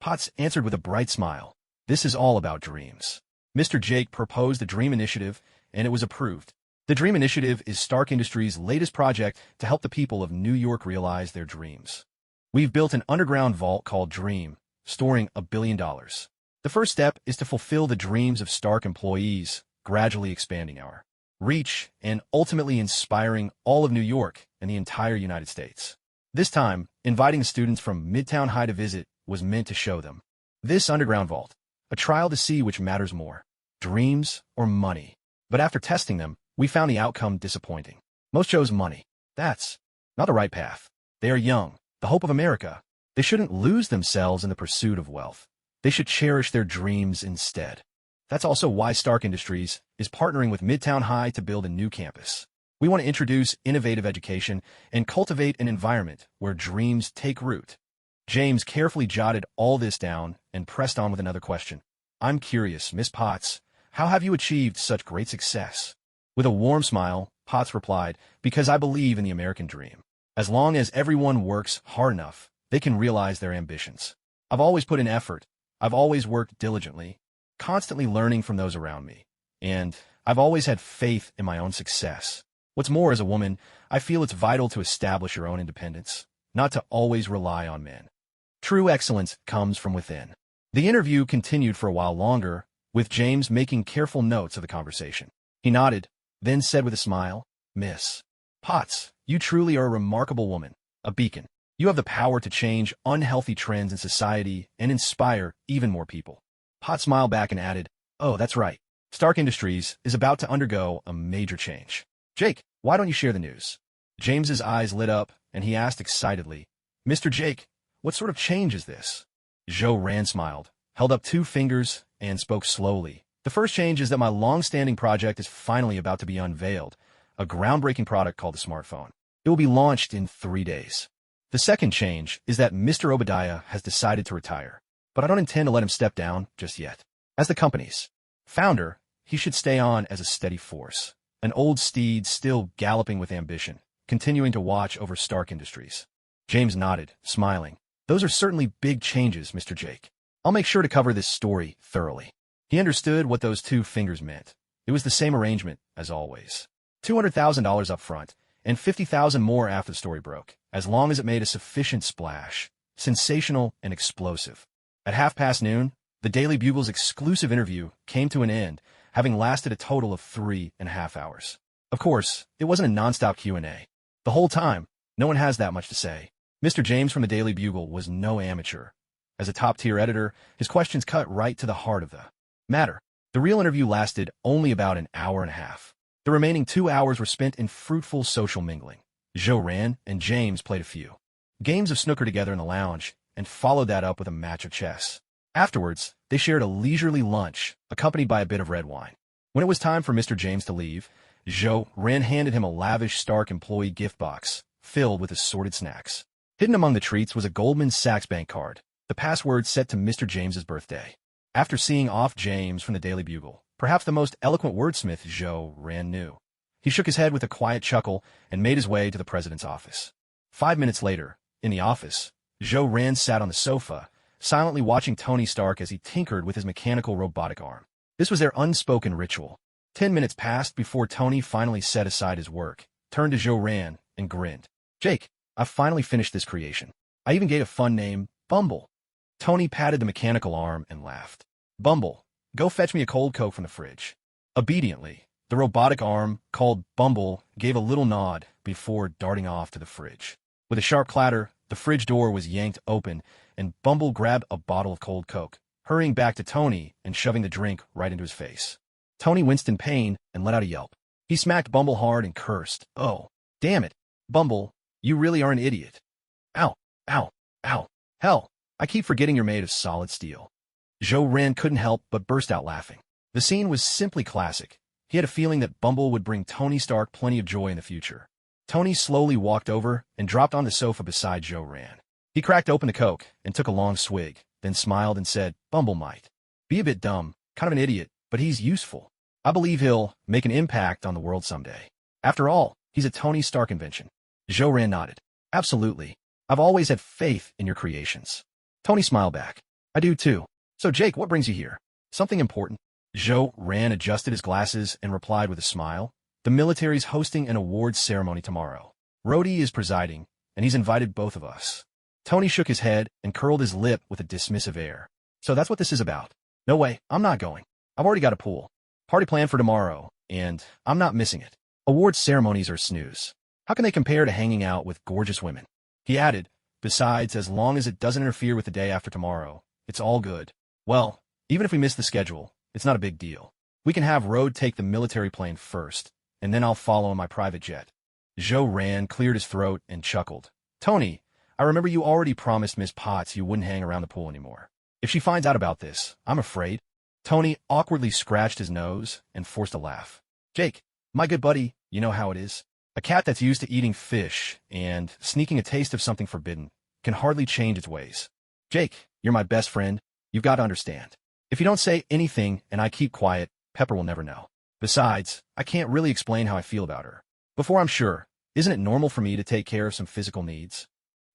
Potts answered with a bright smile, "This is all about dreams. Mr. Jake proposed the Dream Initiative, and it was approved. The Dream Initiative is Stark Industries' latest project to help the people of New York realize their dreams. We've built an underground vault called Dream, storing $1 billion. The first step is to fulfill the dreams of Stark employees, gradually expanding our reach and ultimately inspiring all of New York and the entire United States. This time, inviting the students from Midtown High to visit was meant to show them this underground vault, a trial to see which matters more, dreams or money. But after testing them, we found the outcome disappointing. Most chose money. That's not the right path. They are young, the hope of America. They shouldn't lose themselves in the pursuit of wealth. They should cherish their dreams instead. That's also why Stark Industries is partnering with Midtown High to build a new campus. We want to introduce innovative education and cultivate an environment where dreams take root." James carefully jotted all this down and pressed on with another question. "I'm curious, Miss Potts, how have you achieved such great success?" With a warm smile, Potts replied, "Because I believe in the American dream. As long as everyone works hard enough, they can realize their ambitions. I've always put in effort. I've always worked diligently, constantly learning from those around me. And I've always had faith in my own success. What's more, as a woman, I feel it's vital to establish your own independence, not to always rely on men. True excellence comes from within." The interview continued for a while longer, with James making careful notes of the conversation. He nodded, then said with a smile, "Miss Potts, you truly are a remarkable woman, a beacon. You have the power to change unhealthy trends in society and inspire even more people." Potts smiled back and added, "Oh, that's right. Stark Industries is about to undergo a major change. Jake, why don't you share the news?" James's eyes lit up, and he asked excitedly, "Mr. Jake, what sort of change is this?" Joe Rand smiled, held up 2 fingers, and spoke slowly. "The first change is that my long-standing project is finally about to be unveiled, a groundbreaking product called the smartphone. It will be launched in 3 days. The second change is that Mr. Obadiah has decided to retire, but I don't intend to let him step down just yet. As the company's founder, he should stay on as a steady force, an old steed still galloping with ambition, continuing to watch over Stark Industries." James nodded, smiling. "Those are certainly big changes, Mr. Jake. I'll make sure to cover this story thoroughly." He understood what those 2 fingers meant. It was the same arrangement as always. $200,000 up front, and 50,000 more after the story broke, as long as it made a sufficient splash. Sensational and explosive. At noon, the Daily Bugle's exclusive interview came to an end, having lasted a total of 3.5 hours. Of course, it wasn't a non-stop Q&A. The whole time, no one has that much to say. Mr. James from the Daily Bugle was no amateur. As a top-tier editor, his questions cut right to the heart of the matter. The real interview lasted only about an hour and a half. The remaining 2 hours were spent in fruitful social mingling. S.H.I.E.L.D and James played a few games of snooker together in the lounge, and followed that up with a match of chess. Afterwards, they shared a leisurely lunch, accompanied by a bit of red wine. When it was time for Mr. James to leave, S.H.I.E.L.D handed him a lavish Stark employee gift box, filled with assorted snacks. Hidden among the treats was a Goldman Sachs bank card, the password set to Mr. James's birthday. After seeing off James from the Daily Bugle, perhaps the most eloquent wordsmith S.H.I.E.L.D knew, he shook his head with a quiet chuckle and made his way to the president's office. 5 minutes later, in the office, S.H.I.E.L.D sat on the sofa, silently watching Tony Stark as he tinkered with his mechanical robotic arm. This was their unspoken ritual. 10 minutes passed before Tony finally set aside his work, turned to S.H.I.E.L.D and grinned. "Jake, I've finally finished this creation. I even gave a fun name, Bumble." Tony patted the mechanical arm and laughed. "Bumble, go fetch me a cold Coke from the fridge." Obediently, the robotic arm, called Bumble, gave a little nod before darting off to the fridge. With a sharp clatter, the fridge door was yanked open, and Bumble grabbed a bottle of cold Coke, hurrying back to Tony and shoving the drink right into his face. Tony winced in pain and let out a yelp. He smacked Bumble hard and cursed. "Oh, damn it, Bumble, you really are an idiot. Ow, ow, ow, hell, I keep forgetting you're made of solid steel." S.H.I.E.L.D couldn't help but burst out laughing. The scene was simply classic. He had a feeling that Bumble would bring Tony Stark plenty of joy in the future. Tony slowly walked over and dropped on the sofa beside S.H.I.E.L.D. He cracked open the Coke and took a long swig, then smiled and said, "Bumble might be a bit dumb, kind of an idiot, but he's useful. I believe he'll make an impact on the world someday. After all, he's a Tony Stark invention." S.H.I.E.L.D nodded. "Absolutely. I've always had faith in your creations." Tony smiled back. "I do too. So Jake, what brings you here? Something important?" S.H.I.E.L.D adjusted his glasses and replied with a smile. "The military's hosting an awards ceremony tomorrow. Rhodey is presiding, and he's invited both of us." Tony shook his head and curled his lip with a dismissive air. "So that's what this is about? No way, I'm not going. I've already got a pool party planned for tomorrow, and I'm not missing it. Awards ceremonies are snooze. How can they compare to hanging out with gorgeous women?" He added, "Besides, as long as it doesn't interfere with the day after tomorrow, it's all good. Well, even if we miss the schedule, it's not a big deal. We can have Rhodes take the military plane first, and then I'll follow in my private jet." S.H.I.E.L.D cleared his throat and chuckled. "Tony, I remember you already promised Miss Potts you wouldn't hang around the pool anymore. If she finds out about this, I'm afraid." Tony awkwardly scratched his nose and forced a laugh. "Jake, my good buddy, you know how it is. A cat that's used to eating fish and sneaking a taste of something forbidden can hardly change its ways. Jake, you're my best friend. You've got to understand. If you don't say anything and I keep quiet, Pepper will never know. Besides, I can't really explain how I feel about her. Before I'm sure, isn't it normal for me to take care of some physical needs?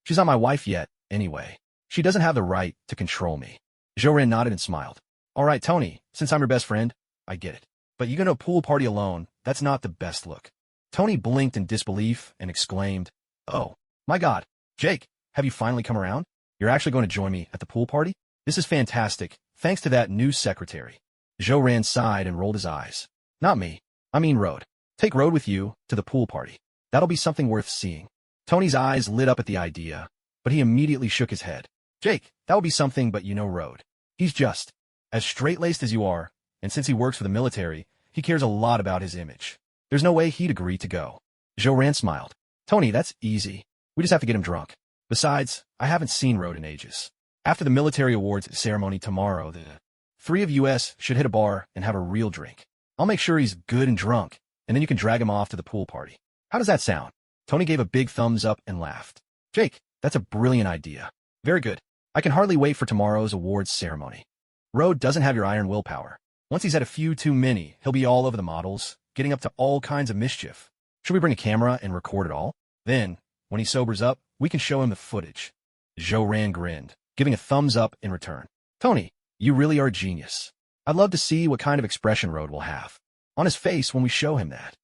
She's not my wife yet, anyway. She doesn't have the right to control me." S.H.I.E.L.D nodded and smiled. "All right, Tony, since I'm your best friend, I get it. But you go to a pool party alone, that's not the best look." Tony blinked in disbelief and exclaimed, "Oh, my God, Jake, have you finally come around? You're actually going to join me at the pool party? This is fantastic, thanks to that new secretary." S.H.I.E.L.D sighed and rolled his eyes. "Not me. I mean Rhodes. Take Rhodes with you to the pool party. That'll be something worth seeing." Tony's eyes lit up at the idea, but he immediately shook his head. "Jake, that would be something, but you know Rhodes. He's just as straight-laced as you are, and since he works for the military, he cares a lot about his image. There's no way he'd agree to go." S.H.I.E.L.D smiled. "Tony, that's easy. We just have to get him drunk. Besides, I haven't seen Rhodes in ages. After the military awards ceremony tomorrow, the three of us should hit a bar and have a real drink. I'll make sure he's good and drunk, and then you can drag him off to the pool party. How does that sound?" Tony gave a big thumbs up and laughed. "Jake, that's a brilliant idea. Very good. I can hardly wait for tomorrow's awards ceremony. Rhodes doesn't have your iron willpower. Once he's had a few too many, he'll be all over the models, getting up to all kinds of mischief. Should we bring a camera and record it all? Then, when he sobers up, we can show him the footage." S.H.I.E.L.D grinned, giving a thumbs up in return. "Tony, you really are a genius. I'd love to see what kind of expression Rhodes will have on his face when we show him that."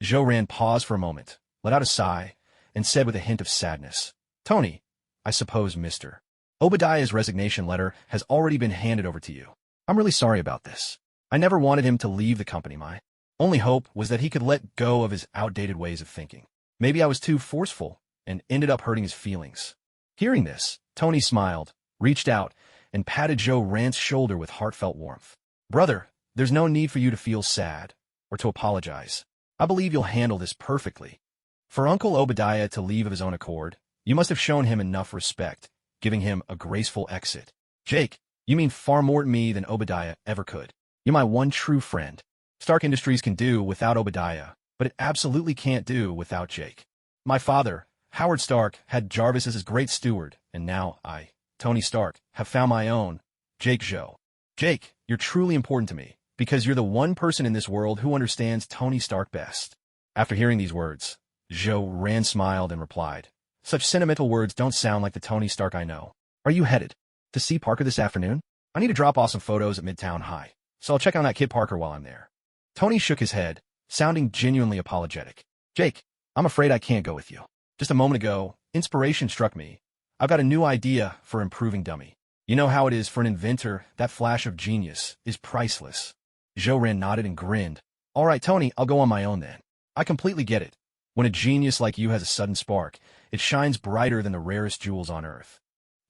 S.H.I.E.L.D paused for a moment, let out a sigh, and said with a hint of sadness, "Tony, I suppose, Mr. Obadiah's resignation letter has already been handed over to you. I'm really sorry about this. I never wanted him to leave the company. My only hope was that he could let go of his outdated ways of thinking. Maybe I was too forceful and ended up hurting his feelings." Hearing this, Tony smiled, reached out, and patted Joe Rand's shoulder with heartfelt warmth. "Brother, there's no need for you to feel sad or to apologize. I believe you'll handle this perfectly. For Uncle Obadiah to leave of his own accord, you must have shown him enough respect, giving him a graceful exit. Jake, you mean far more to me than Obadiah ever could. You're my one true friend. Stark Industries can do without Obadiah, but it absolutely can't do without Jake. My father, Howard Stark, had Jarvis as his great steward, and now I, Tony Stark, have found my own, Jake Joe. Jake, you're truly important to me, because you're the one person in this world who understands Tony Stark best." After hearing these words, Joe Rand smiled and replied, "Such sentimental words don't sound like the Tony Stark I know. Are you headed to see Parker this afternoon? I need to drop off some photos at Midtown High, so I'll check on that kid Parker while I'm there." Tony shook his head, sounding genuinely apologetic. "Jake, I'm afraid I can't go with you. Just a moment ago, inspiration struck me. I've got a new idea for improving dummy. You know how it is for an inventor, that flash of genius is priceless." Joe Rand nodded and grinned. "All right, Tony, I'll go on my own then. I completely get it. When a genius like you has a sudden spark, it shines brighter than the rarest jewels on Earth.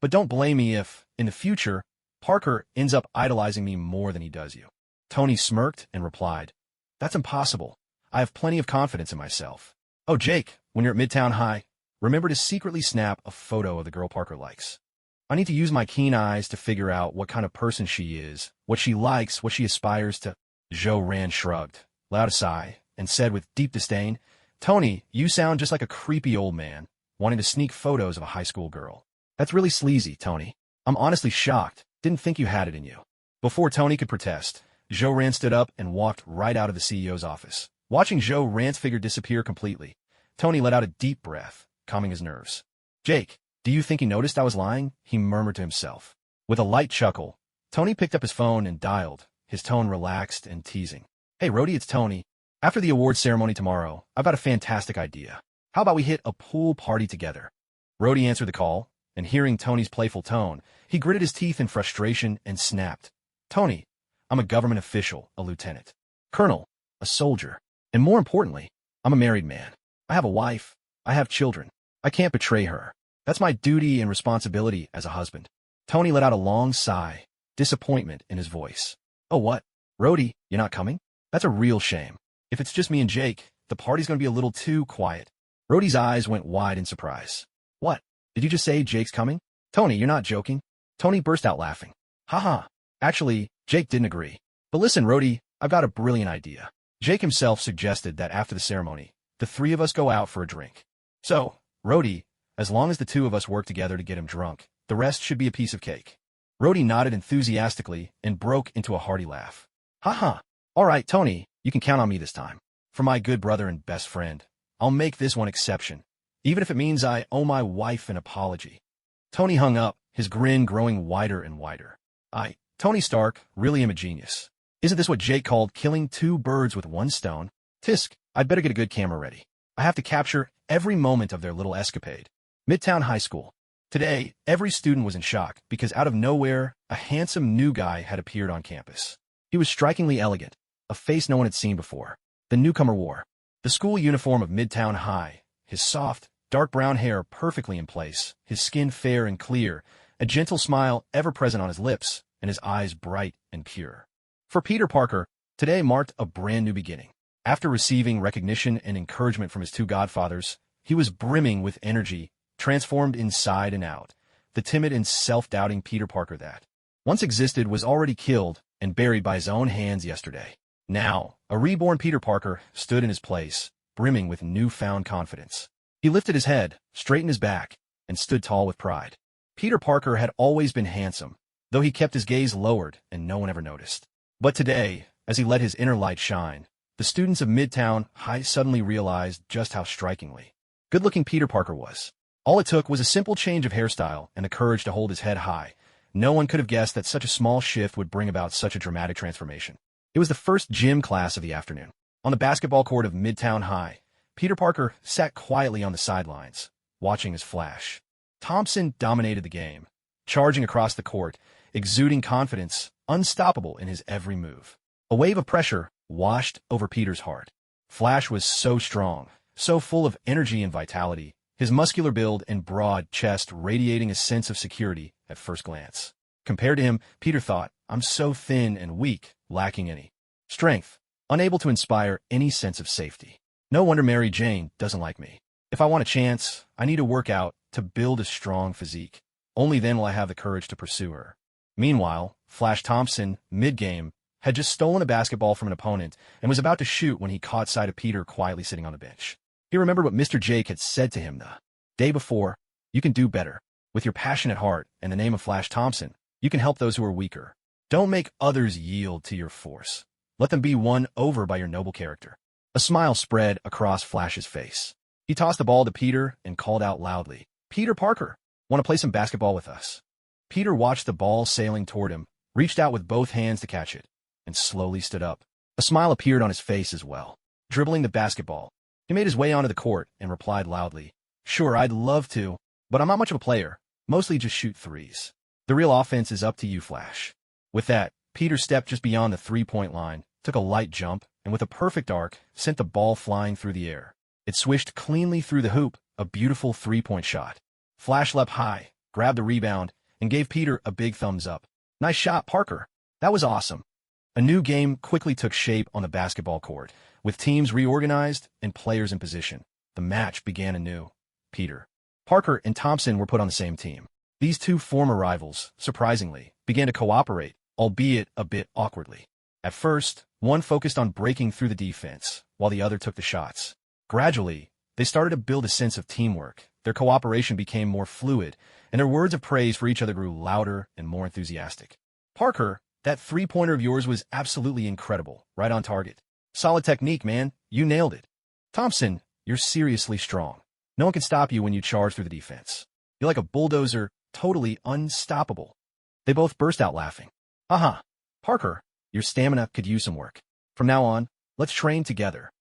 But don't blame me if, in the future, Parker ends up idolizing me more than he does you." Tony smirked and replied, "That's impossible. I have plenty of confidence in myself. Oh, Jake, when you're at Midtown High, remember to secretly snap a photo of the girl Parker likes. I need to use my keen eyes to figure out what kind of person she is, what she likes, what she aspires to." Joe Rand shrugged, let out a sigh, and said with deep disdain, "Tony, you sound just like a creepy old man, wanting to sneak photos of a high school girl. That's really sleazy, Tony. I'm honestly shocked. Didn't think you had it in you." Before Tony could protest, Joe Rand stood up and walked right out of the CEO's office. Watching Joe Rand's figure disappear completely, Tony let out a deep breath, calming his nerves. "Jake, do you think he noticed I was lying?" he murmured to himself. With a light chuckle, Tony picked up his phone and dialed, his tone relaxed and teasing. "Hey, Rhodey, it's Tony. After the awards ceremony tomorrow, I've got a fantastic idea. How about we hit a pool party together?" Rhodey answered the call, and hearing Tony's playful tone, he gritted his teeth in frustration and snapped. "Tony, I'm a government official, a lieutenant, colonel, a soldier, and more importantly, I'm a married man. I have a wife. I have children. I can't betray her. That's my duty and responsibility as a husband." Tony let out a long sigh, disappointment in his voice. "Oh, what? Rhodey, you're not coming? That's a real shame. If it's just me and Jake, the party's going to be a little too quiet." Rhodey's eyes went wide in surprise. "What? Did you just say Jake's coming? Tony, you're not joking?" Tony burst out laughing. "Haha. Actually, Jake didn't agree. But listen, Rhodey, I've got a brilliant idea." Jake himself suggested that after the ceremony, the three of us go out for a drink. "So, Rhodey, as long as the two of us work together to get him drunk, the rest should be a piece of cake." Rhodey nodded enthusiastically and broke into a hearty laugh. "Haha. All right, Tony, you can count on me this time. For my good brother and best friend, I'll make this one exception, even if it means I owe my wife an apology." Tony hung up, his grin growing wider and wider. Tony Stark, really am a genius. Isn't this what Jake called killing two birds with one stone? Tisk, I'd better get a good camera ready. I have to capture every moment of their little escapade. Midtown High School. Today, every student was in shock because out of nowhere, a handsome new guy had appeared on campus. He was strikingly elegant, a face no one had seen before. The newcomer wore the school uniform of Midtown High, his soft, dark brown hair perfectly in place, his skin fair and clear, a gentle smile ever present on his lips, and his eyes bright and pure. For Peter Parker, today marked a brand new beginning. After receiving recognition and encouragement from his two godfathers, he was brimming with energy, transformed inside and out. The timid and self-doubting Peter Parker that once existed was already killed and buried by his own hands yesterday. Now, a reborn Peter Parker stood in his place, brimming with newfound confidence. He lifted his head, straightened his back, and stood tall with pride. Peter Parker had always been handsome, though he kept his gaze lowered and no one ever noticed. But today, as he let his inner light shine, the students of Midtown High suddenly realized just how strikingly good-looking Peter Parker was. All it took was a simple change of hairstyle and the courage to hold his head high. No one could have guessed that such a small shift would bring about such a dramatic transformation. It was the first gym class of the afternoon. On the basketball court of Midtown High, Peter Parker sat quietly on the sidelines, watching as Flash Thompson dominated the game, charging across the court, exuding confidence, unstoppable in his every move. A wave of pressure washed over Peter's heart. Flash was so strong, so full of energy and vitality, his muscular build and broad chest radiating a sense of security at first glance. Compared to him, Peter thought, I'm so thin and weak, lacking any strength, unable to inspire any sense of safety. No wonder Mary Jane doesn't like me. If I want a chance, I need to work out to build a strong physique. Only then will I have the courage to pursue her. Meanwhile, Flash Thompson, mid-game, had just stolen a basketball from an opponent and was about to shoot when he caught sight of Peter quietly sitting on the bench. He remembered what Mr. Jake had said to him the day before, you can do better. With your passionate heart and the name of Flash Thompson, you can help those who are weaker. Don't make others yield to your force. Let them be won over by your noble character. A smile spread across Flash's face. He tossed the ball to Peter and called out loudly, Peter Parker, want to play some basketball with us? Peter watched the ball sailing toward him, reached out with both hands to catch it, and slowly stood up. A smile appeared on his face as well. Dribbling the basketball, he made his way onto the court and replied loudly, Sure, I'd love to, but I'm not much of a player. Mostly just shoot threes. The real offense is up to you, Flash. With that, Peter stepped just beyond the three-point line, took a light jump, and with a perfect arc, sent the ball flying through the air. It swished cleanly through the hoop, a beautiful three-point shot. Flash leapt high, grabbed the rebound, and gave Peter a big thumbs up. Nice shot, Parker. That was awesome. A new game quickly took shape on the basketball court, with teams reorganized and players in position. The match began anew. Peter Parker and Thompson were put on the same team. These two former rivals, surprisingly, began to cooperate, albeit a bit awkwardly. At first, one focused on breaking through the defense, while the other took the shots. Gradually, they started to build a sense of teamwork. Their cooperation became more fluid, and their words of praise for each other grew louder and more enthusiastic. Parker, that three-pointer of yours was absolutely incredible, right on target. Solid technique, man. You nailed it. Thompson, you're seriously strong. No one can stop you when you charge through the defense. You're like a bulldozer, totally unstoppable. They both burst out laughing. Parker, your stamina could use some work. From now on, let's train together.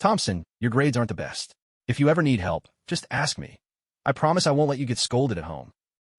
Thompson, your grades aren't the best. If you ever need help, just ask me. I promise I won't let you get scolded at home.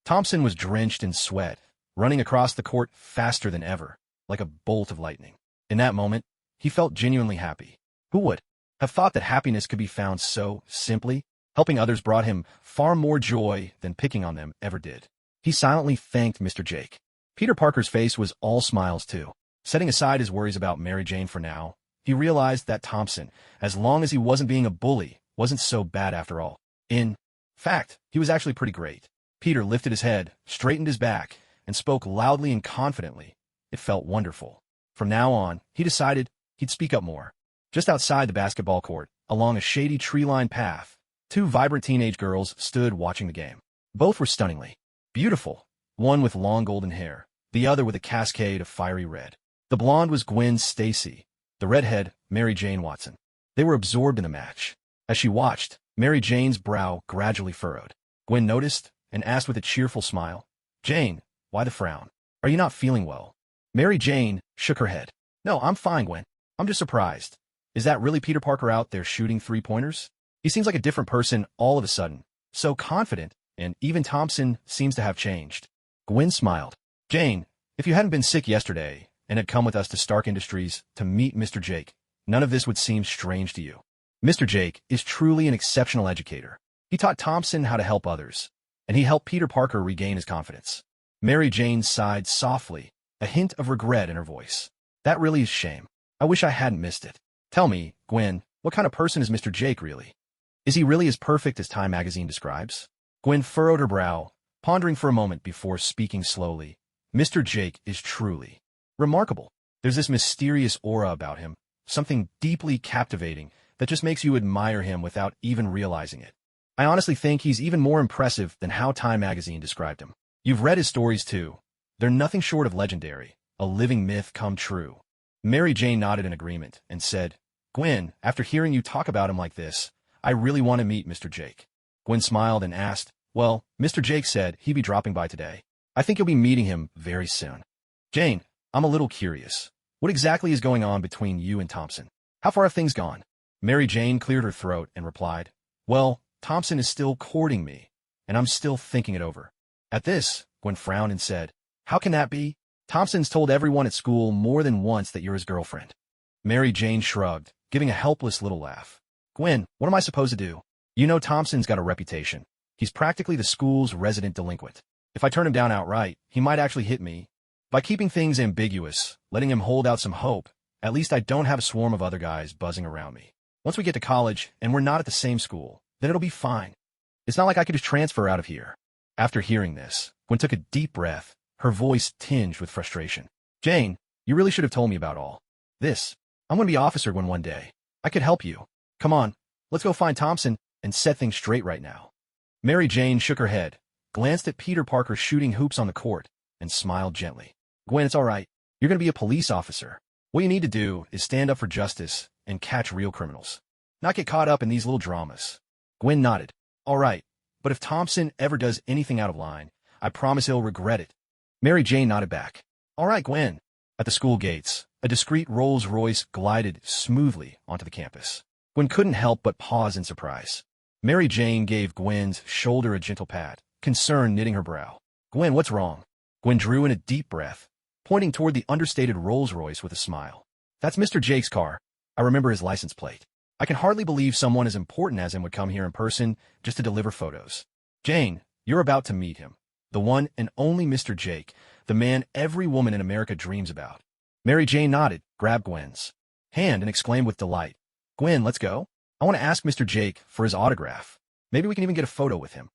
Thompson was drenched in sweat, running across the court faster than ever, like a bolt of lightning. In that moment, he felt genuinely happy. Who would have thought that happiness could be found so simply? Helping others brought him far more joy than picking on them ever did. He silently thanked Mr. Jake. Peter Parker's face was all smiles too. Setting aside his worries about Mary Jane for now, he realized that Thompson, as long as he wasn't being a bully, wasn't so bad after all. In fact, he was actually pretty great. Peter lifted his head, straightened his back, and spoke loudly and confidently. It felt wonderful. From now on, he decided he'd speak up more. Just outside the basketball court, along a shady tree-lined path, two vibrant teenage girls stood watching the game. Both were stunningly beautiful, one with long golden hair, the other with a cascade of fiery red. The blonde was Gwen Stacy, the redhead, Mary Jane Watson. They were absorbed in the match. As she watched, Mary Jane's brow gradually furrowed. Gwen noticed and asked with a cheerful smile, Jane, why the frown? Are you not feeling well? Mary Jane shook her head. No, I'm fine, Gwen. I'm just surprised. Is that really Peter Parker out there shooting three-pointers? He seems like a different person all of a sudden. So confident, and even Thompson seems to have changed. Gwen smiled. Jane, if you hadn't been sick yesterday and had come with us to Stark Industries to meet Mr. Jake, none of this would seem strange to you. Mr. Jake is truly an exceptional educator. He taught Thompson how to help others, and he helped Peter Parker regain his confidence. Mary Jane sighed softly, a hint of regret in her voice. That really is a shame. I wish I hadn't missed it. Tell me, Gwen, what kind of person is Mr. Jake really? Is he really as perfect as Time magazine describes? Gwen furrowed her brow, pondering for a moment before speaking slowly. Mr. Jake is truly remarkable. There's this mysterious aura about him, something deeply captivating that just makes you admire him without even realizing it. I honestly think he's even more impressive than how Time magazine described him. You've read his stories too. They're nothing short of legendary, a living myth come true. Mary Jane nodded in agreement and said, Gwen, after hearing you talk about him like this, I really want to meet Mr. Jake. Gwen smiled and asked, well, Mr. Jake said he'd be dropping by today. I think you'll be meeting him very soon. Jane, I'm a little curious. What exactly is going on between you and Thompson? How far have things gone? Mary Jane cleared her throat and replied, "Well, Thompson is still courting me, and I'm still thinking it over." At this, Gwen frowned and said, "How can that be? Thompson's told everyone at school more than once that you're his girlfriend." Mary Jane shrugged, giving a helpless little laugh. "Gwen, what am I supposed to do? You know Thompson's got a reputation. He's practically the school's resident delinquent. If I turn him down outright, he might actually hit me. By keeping things ambiguous, letting him hold out some hope, at least I don't have a swarm of other guys buzzing around me. Once we get to college and we're not at the same school, then it'll be fine. It's not like I could just transfer out of here." After hearing this, Gwen took a deep breath, her voice tinged with frustration. "Jane, you really should have told me about all this. I'm going to be Officer Gwen one day. I could help you. Come on, let's go find Thompson and set things straight right now." Mary Jane shook her head, glanced at Peter Parker shooting hoops on the court, and smiled gently. "Gwen, it's all right. You're going to be a police officer. What you need to do is stand up for justice and catch real criminals, not get caught up in these little dramas." Gwen nodded. "All right, but if Thompson ever does anything out of line, I promise he'll regret it." Mary Jane nodded back. "All right, Gwen." At the school gates, a discreet Rolls-Royce glided smoothly onto the campus. Gwen couldn't help but pause in surprise. Mary Jane gave Gwen's shoulder a gentle pat, concern knitting her brow. "Gwen, what's wrong?" Gwen drew in a deep breath, pointing toward the understated Rolls-Royce with a smile. "That's Mr. Jake's car. I remember his license plate. I can hardly believe someone as important as him would come here in person just to deliver photos. Jane, you're about to meet him. The one and only Mr. Jake, the man every woman in America dreams about." Mary Jane nodded, grabbed Gwen's hand, and exclaimed with delight, "Gwen, let's go. I want to ask Mr. Jake for his autograph. Maybe we can even get a photo with him."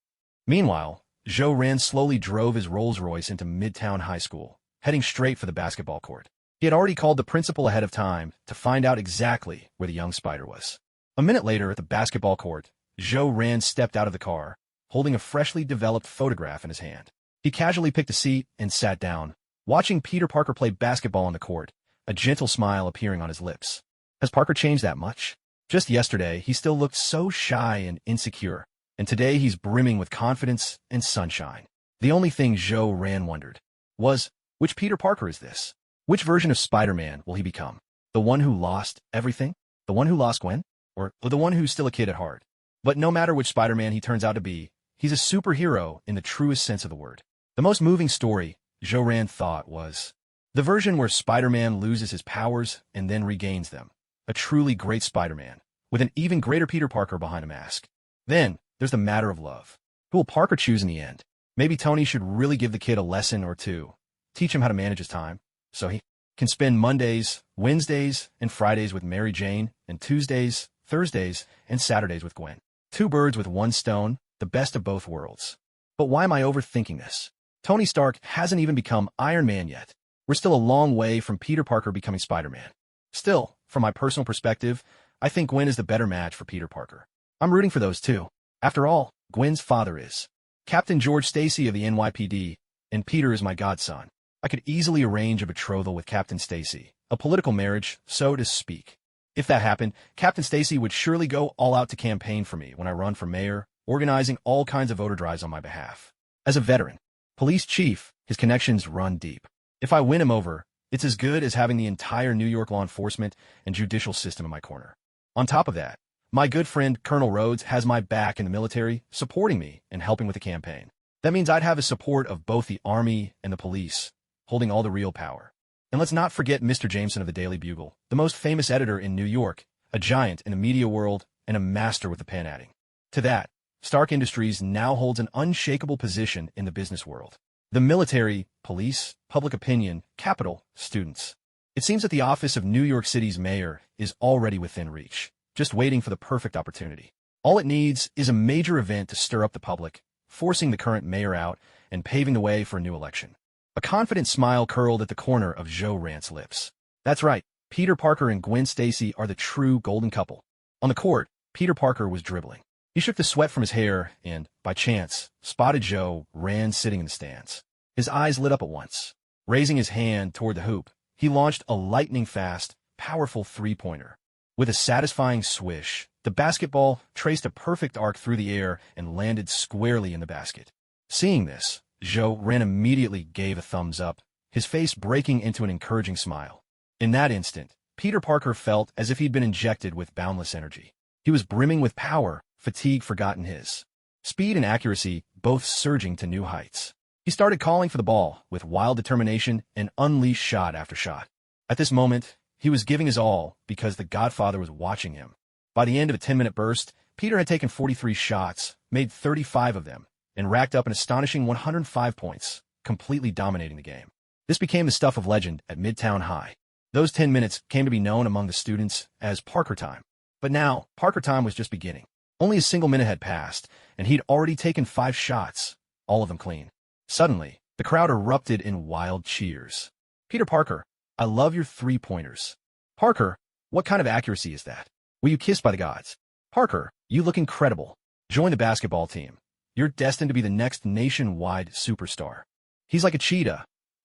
Meanwhile, Joe Rand slowly drove his Rolls-Royce into Midtown High School, heading straight for the basketball court. He had already called the principal ahead of time to find out exactly where the young spider was. A minute later at the basketball court, Joe Rand stepped out of the car, holding a freshly developed photograph in his hand. He casually picked a seat and sat down, watching Peter Parker play basketball on the court, a gentle smile appearing on his lips. Has Parker changed that much? Just yesterday, he still looked so shy and insecure, and today he's brimming with confidence and sunshine. The only thing Joe Rand wondered was, which Peter Parker is this? Which version of Spider-Man will he become? The one who lost everything? The one who lost Gwen? Or the one who's still a kid at heart? But no matter which Spider-Man he turns out to be, he's a superhero in the truest sense of the word. The most moving story, Joe Rand thought, was the version where Spider-Man loses his powers and then regains them. A truly great Spider-Man, with an even greater Peter Parker behind a mask. Then, there's the matter of love. Who will Parker choose in the end? Maybe Tony should really give the kid a lesson or two, teach him how to manage his time, so he can spend Mondays, Wednesdays, and Fridays with Mary Jane, and Tuesdays, Thursdays, and Saturdays with Gwen. Two birds with one stone, the best of both worlds. But why am I overthinking this? Tony Stark hasn't even become Iron Man yet. We're still a long way from Peter Parker becoming Spider-Man. Still, from my personal perspective, I think Gwen is the better match for Peter Parker. I'm rooting for those two. After all, Gwen's father is Captain George Stacy of the NYPD, and Peter is my godson. I could easily arrange a betrothal with Captain Stacy, a political marriage, so to speak. If that happened, Captain Stacy would surely go all out to campaign for me when I run for mayor, organizing all kinds of voter drives on my behalf. As a veteran, police chief, his connections run deep. If I win him over, it's as good as having the entire New York law enforcement and judicial system in my corner. On top of that, my good friend Colonel Rhodes has my back in the military, supporting me and helping with the campaign. That means I'd have the support of both the Army and the police, holding all the real power. And let's not forget Mr. Jameson of the Daily Bugle, the most famous editor in New York, a giant in the media world and a master with the pen adding. To that, Stark Industries now holds an unshakable position in the business world. The military, police, public opinion, capital, students. It seems that the office of New York City's mayor is already within reach, just waiting for the perfect opportunity. All it needs is a major event to stir up the public, forcing the current mayor out and paving the way for a new election. A confident smile curled at the corner of Joe Rand's lips. That's right, Peter Parker and Gwen Stacy are the true golden couple. On the court, Peter Parker was dribbling. He shook the sweat from his hair and, by chance, spotted Joe Rand sitting in the stands. His eyes lit up at once. Raising his hand toward the hoop, he launched a lightning-fast, powerful three-pointer. With a satisfying swish, the basketball traced a perfect arc through the air and landed squarely in the basket. Seeing this, Joe Rand immediately gave a thumbs up, his face breaking into an encouraging smile. In that instant, Peter Parker felt as if he'd been injected with boundless energy. He was brimming with power, fatigue forgotten his. Speed and accuracy both surging to new heights. He started calling for the ball with wild determination and unleashed shot after shot. At this moment, he was giving his all because the Godfather was watching him. By the end of a 10-minute burst, Peter had taken 43 shots, made 35 of them, and racked up an astonishing 105 points, completely dominating the game. This became the stuff of legend at Midtown High. Those 10 minutes came to be known among the students as Parker time. But now, Parker time was just beginning. Only a single minute had passed, and he'd already taken 5 shots, all of them clean. Suddenly, the crowd erupted in wild cheers. Peter Parker, I love your 3-pointers. Parker, what kind of accuracy is that? Were you kissed by the gods? Parker, you look incredible. Join the basketball team. You're destined to be the next nationwide superstar. He's like a cheetah.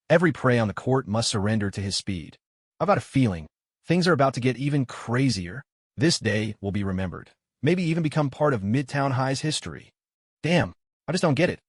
Every prey on the court must surrender to his speed. I've got a feeling things are about to get even crazier. This day will be remembered. Maybe even become part of Midtown High's history. Damn, I just don't get it.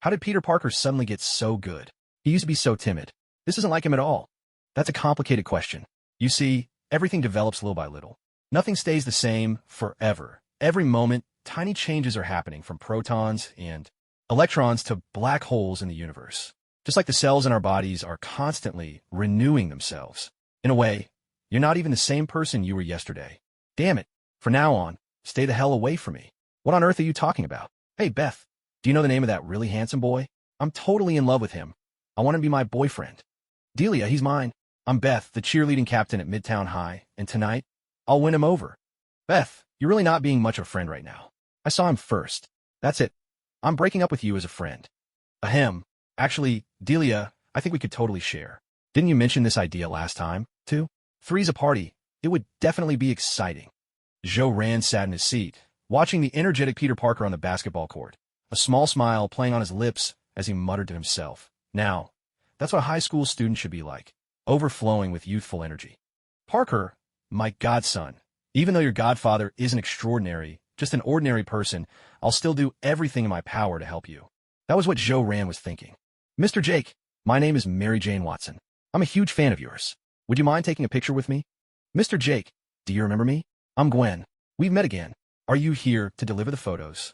How did Peter Parker suddenly get so good? He used to be so timid. This isn't like him at all. That's a complicated question. You see, everything develops little by little. Nothing stays the same forever. Every moment, tiny changes are happening from protons and electrons to black holes in the universe. Just like the cells in our bodies are constantly renewing themselves. In a way, you're not even the same person you were yesterday. Damn it. From now on, stay the hell away from me. What on earth are you talking about? Hey, Beth, do you know the name of that really handsome boy? I'm totally in love with him. I want him to be my boyfriend. Delia, he's mine. I'm Beth, the cheerleading captain at Midtown High, and tonight, I'll win him over. Beth, you're really not being much of a friend right now. I saw him first. That's it. I'm breaking up with you as a friend. Ahem. Actually, Delia, I think we could totally share. Didn't you mention this idea last time, too? 3's a party. It would definitely be exciting. S.H.I.E.L.D sat in his seat, watching the energetic Peter Parker on the basketball court, a small smile playing on his lips as he muttered to himself. Now, that's what a high school student should be like, overflowing with youthful energy. Parker, my godson, even though your godfather isn't extraordinary, just an ordinary person, I'll still do everything in my power to help you. That was what S.H.I.E.L.D was thinking. Mr. Jake, my name is Mary Jane Watson. I'm a huge fan of yours. Would you mind taking a picture with me? Mr. Jake, do you remember me? I'm Gwen. We've met again. Are you here to deliver the photos?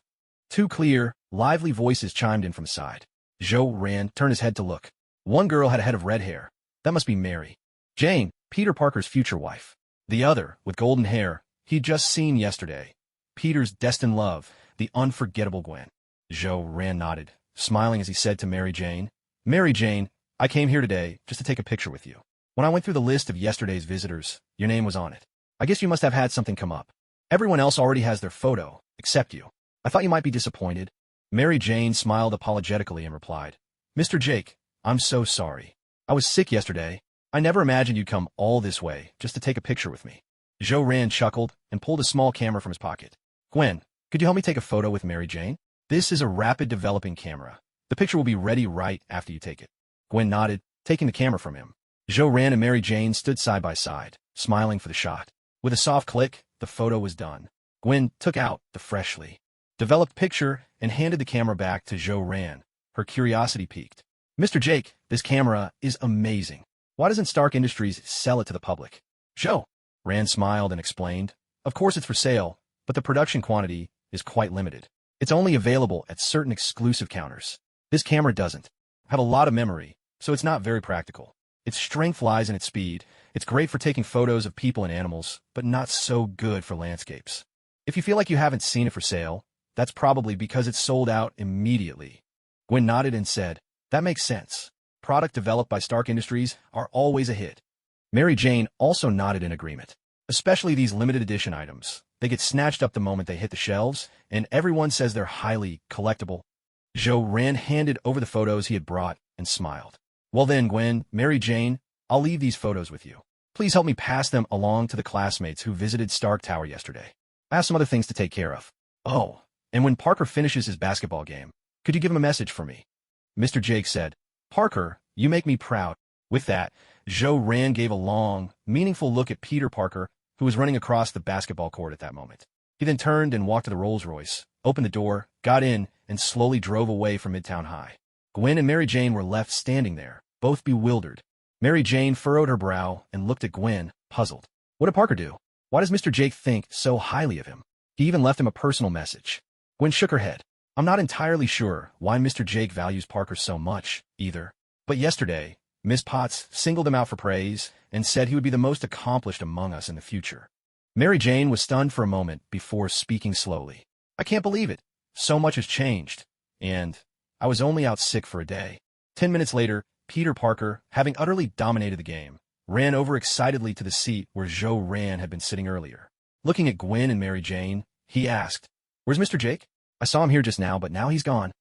2 clear, lively voices chimed in from the side. S.H.I.E.L.D turned his head to look. One girl had a head of red hair. That must be Mary Jane, Peter Parker's future wife. The other, with golden hair, he'd just seen yesterday. Peter's destined love, the unforgettable Gwen. S.H.I.E.L.D nodded, smiling as he said to Mary Jane, Mary Jane, I came here today just to take a picture with you. When I went through the list of yesterday's visitors, your name was on it. I guess you must have had something come up. Everyone else already has their photo, except you. I thought you might be disappointed. Mary Jane smiled apologetically and replied, Mr. Jake, I'm so sorry. I was sick yesterday. I never imagined you'd come all this way just to take a picture with me. S.H.I.E.L.D chuckled and pulled a small camera from his pocket. Gwen, could you help me take a photo with Mary Jane? This is a rapid developing camera. The picture will be ready right after you take it. Gwen nodded, taking the camera from him. S.H.I.E.L.D and Mary Jane stood side by side, smiling for the shot. With a soft click, the photo was done. Gwen took out the freshly developed picture and handed the camera back to S.H.I.E.L.D. Her curiosity piqued. Mr. Jake, this camera is amazing. Why doesn't Stark Industries sell it to the public? S.H.I.E.L.D smiled and explained. Of course it's for sale, but the production quantity is quite limited. It's only available at certain exclusive counters. This camera doesn't have a lot of memory, so it's not very practical. Its strength lies in its speed. It's great for taking photos of people and animals, but not so good for landscapes. If you feel like you haven't seen it for sale, that's probably because it's sold out immediately. Gwen nodded and said, that makes sense. Product developed by Stark Industries are always a hit. Mary Jane also nodded in agreement. Especially these limited edition items. They get snatched up the moment they hit the shelves, and everyone says they're highly collectible. S.H.I.E.L.D handed over the photos he had brought and smiled. Well then, Gwen, Mary Jane, I'll leave these photos with you. Please help me pass them along to the classmates who visited Stark Tower yesterday. I have some other things to take care of. Oh, and when Parker finishes his basketball game, could you give him a message for me? Mr. Jake said, Parker, you make me proud. With that, S.H.I.E.L.D gave a long, meaningful look at Peter Parker, who was running across the basketball court at that moment. He then turned and walked to the Rolls-Royce, opened the door, got in, and slowly drove away from Midtown High. Gwen and Mary Jane were left standing there, both bewildered. Mary Jane furrowed her brow and looked at Gwen, puzzled. What did Parker do? Why does Mr. Jake think so highly of him? He even left him a personal message. Gwen shook her head. I'm not entirely sure why Mr. Jake values Parker so much, either. But yesterday, Miss Potts singled him out for praise and said he would be the most accomplished among us in the future. Mary Jane was stunned for a moment before speaking slowly. I can't believe it. So much has changed. And I was only out sick for a day. 10 minutes later, Peter Parker, having utterly dominated the game, ran over excitedly to the seat where Joe Rand had been sitting earlier. Looking at Gwen and Mary Jane, he asked, Where's Mr. Jake? I saw him here just now, but now he's gone.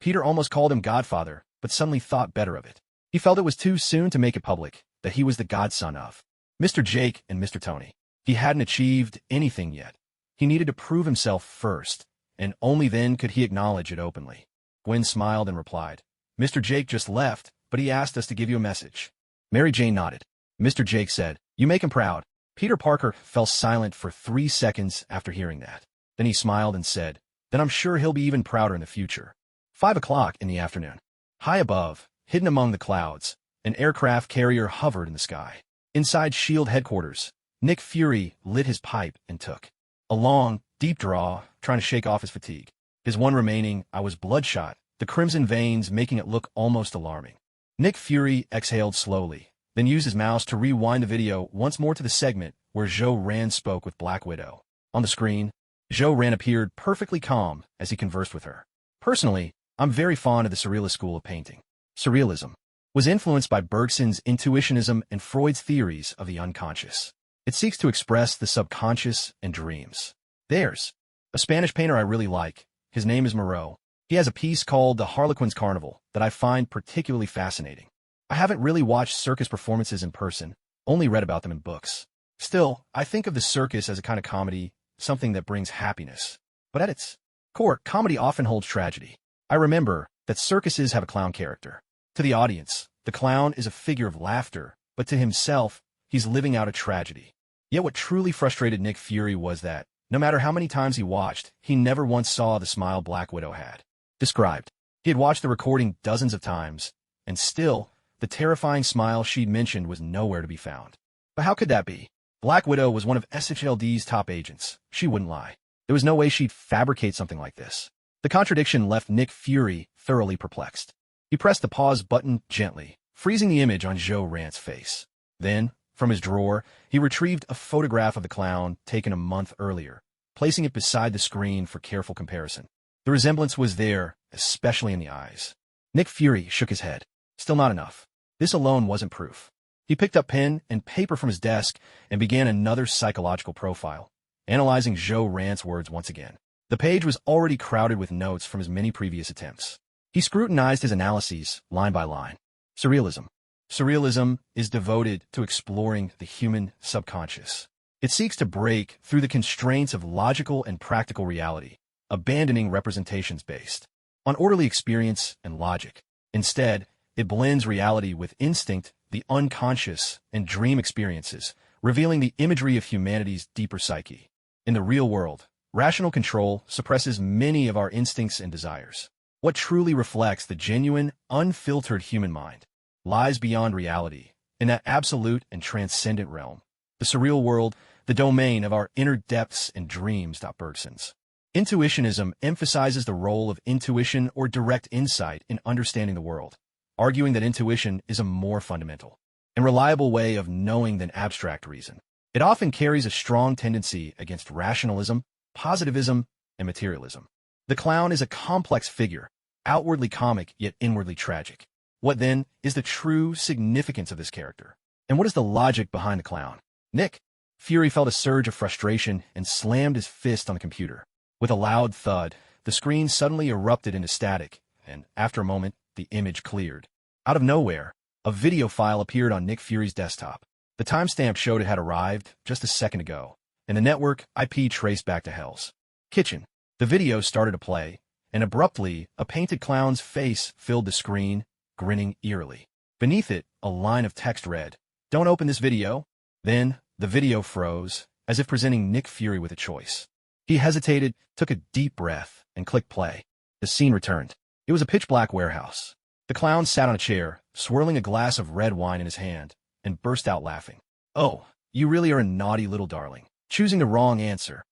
Peter almost called him Godfather, but suddenly thought better of it. He felt it was too soon to make it public that he was the godson of Mr. Jake and Mr. Tony. He hadn't achieved anything yet. He needed to prove himself first, and only then could he acknowledge it openly. Gwen smiled and replied, Mr. Jake just left, but he asked us to give you a message. Mary Jane nodded. Mr. Jake said, You make him proud. Peter Parker fell silent for 3 seconds after hearing that. Then he smiled and said, Then I'm sure he'll be even prouder in the future. 5 o'clock in the afternoon. High above, hidden among the clouds, an aircraft carrier hovered in the sky. Inside S.H.I.E.L.D. headquarters, Nick Fury lit his pipe and took a long, deep draw, trying to shake off his fatigue. His one remaining eye was bloodshot, the crimson veins making it look almost alarming. Nick Fury exhaled slowly, then used his mouse to rewind the video once more to the segment where Joe Rand spoke with Black Widow. On the screen, Joe Rand appeared perfectly calm as he conversed with her. Personally, I'm very fond of the Surrealist school of painting. Surrealism was influenced by Bergson's intuitionism and Freud's theories of the unconscious. It seeks to express the subconscious and dreams. There's a Spanish painter I really like. His name is Moreau. He has a piece called The Harlequin's Carnival that I find particularly fascinating. I haven't really watched circus performances in person, only read about them in books. Still, I think of the circus as a kind of comedy, something that brings happiness. But at its core, comedy often holds tragedy. I remember that circuses have a clown character. To the audience, the clown is a figure of laughter, but to himself, he's living out a tragedy. Yet what truly frustrated Nick Fury was that, no matter how many times he watched, he never once saw the smile Black Widow had. Described. He had watched the recording dozens of times, and still, the terrifying smile she'd mentioned was nowhere to be found. But how could that be? Black Widow was one of S.H.I.E.L.D's top agents. She wouldn't lie. There was no way she'd fabricate something like this. The contradiction left Nick Fury thoroughly perplexed. He pressed the pause button gently, freezing the image on Joe Rand's face. Then, from his drawer, he retrieved a photograph of the clown taken a month earlier, placing it beside the screen for careful comparison. The resemblance was there, especially in the eyes. Nick Fury shook his head. Still not enough. This alone wasn't proof. He picked up pen and paper from his desk and began another psychological profile, analyzing Joe Rand's words once again. The page was already crowded with notes from his many previous attempts. He scrutinized his analyses, line by line. Surrealism. Surrealism is devoted to exploring the human subconscious. It seeks to break through the constraints of logical and practical reality, abandoning representations based on orderly experience and logic. Instead, it blends reality with instinct, the unconscious, and dream experiences, revealing the imagery of humanity's deeper psyche. In the real world, rational control suppresses many of our instincts and desires. What truly reflects the genuine, unfiltered human mind lies beyond reality, in that absolute and transcendent realm. The surreal world, the domain of our inner depths and dreams. Bergson's intuitionism emphasizes the role of intuition or direct insight in understanding the world, arguing that intuition is a more fundamental and reliable way of knowing than abstract reason. It often carries a strong tendency against rationalism, positivism, and materialism. The clown is a complex figure, outwardly comic yet inwardly tragic. What then is the true significance of this character? And what is the logic behind the clown? Nick Fury felt a surge of frustration and slammed his fist on the computer. With a loud thud, the screen suddenly erupted into static, and after a moment, the image cleared. Out of nowhere, a video file appeared on Nick Fury's desktop. The timestamp showed it had arrived just a second ago, and the network IP traced back to Hell's Kitchen. The video started to play, and abruptly, a painted clown's face filled the screen, grinning eerily. Beneath it, a line of text read, "Don't open this video." Then, the video froze, as if presenting Nick Fury with a choice. He hesitated, took a deep breath, and clicked play. The scene returned. It was a pitch-black warehouse. The clown sat on a chair, swirling a glass of red wine in his hand, and burst out laughing. "Oh, You really are a naughty little darling, choosing the wrong answer.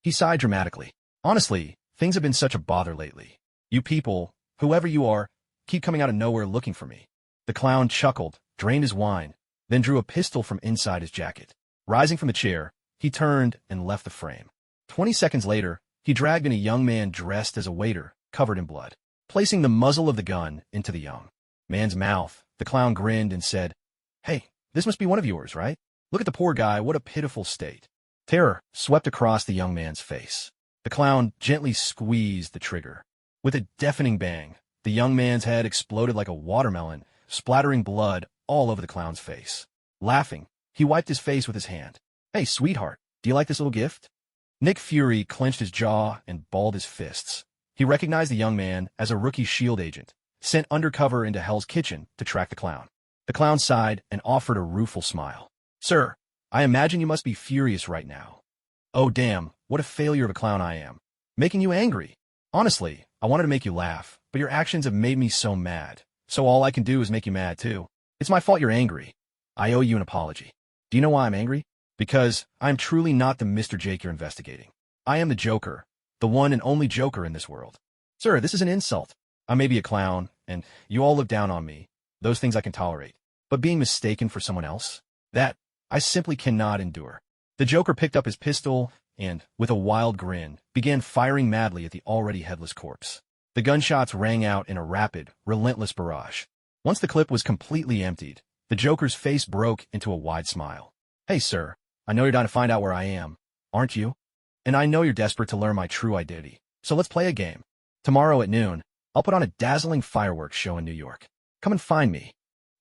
He sighed dramatically. Honestly, things have been such a bother lately. You people, whoever you are, keep coming out of nowhere looking for me. The clown chuckled, drained his wine, then drew a pistol from inside his jacket. Rising from the chair, he turned and left the frame. 20 seconds later, he dragged in a young man dressed as a waiter, covered in blood. Placing the muzzle of the gun into the young man's mouth, the clown grinned and said, "Hey, this must be one of yours, right? Look at the poor guy, what a pitiful state." Terror swept across the young man's face. The clown gently squeezed the trigger. With a deafening bang, the young man's head exploded like a watermelon, splattering blood all over the clown's face. Laughing, he wiped his face with his hand. "Hey, sweetheart, do you like this little gift?" Nick Fury clenched his jaw and balled his fists. He recognized the young man as a rookie S.H.I.E.L.D. agent, sent undercover into Hell's Kitchen to track the clown. The clown sighed and offered a rueful smile. "Sir, I imagine you must be furious right now." "Oh damn, what a failure of a clown I am. Making you angry. Honestly, I wanted to make you laugh, but your actions have made me so mad. So all I can do is make you mad too. It's my fault you're angry. I owe you an apology. Do you know why I'm angry? Because I am truly not the Mr. Jake you're investigating. I am the Joker, the one and only Joker in this world. Sir, this is an insult. I may be a clown, and you all look down on me. Those things I can tolerate. But being mistaken for someone else? That, I simply cannot endure." The Joker picked up his pistol and, with a wild grin, began firing madly at the already headless corpse. The gunshots rang out in a rapid, relentless barrage. Once the clip was completely emptied, the Joker's face broke into a wide smile. "Hey, sir, I know you're dying to find out where I am, aren't you? And I know you're desperate to learn my true identity. So let's play a game. Tomorrow at noon, I'll put on a dazzling fireworks show in New York. Come and find me."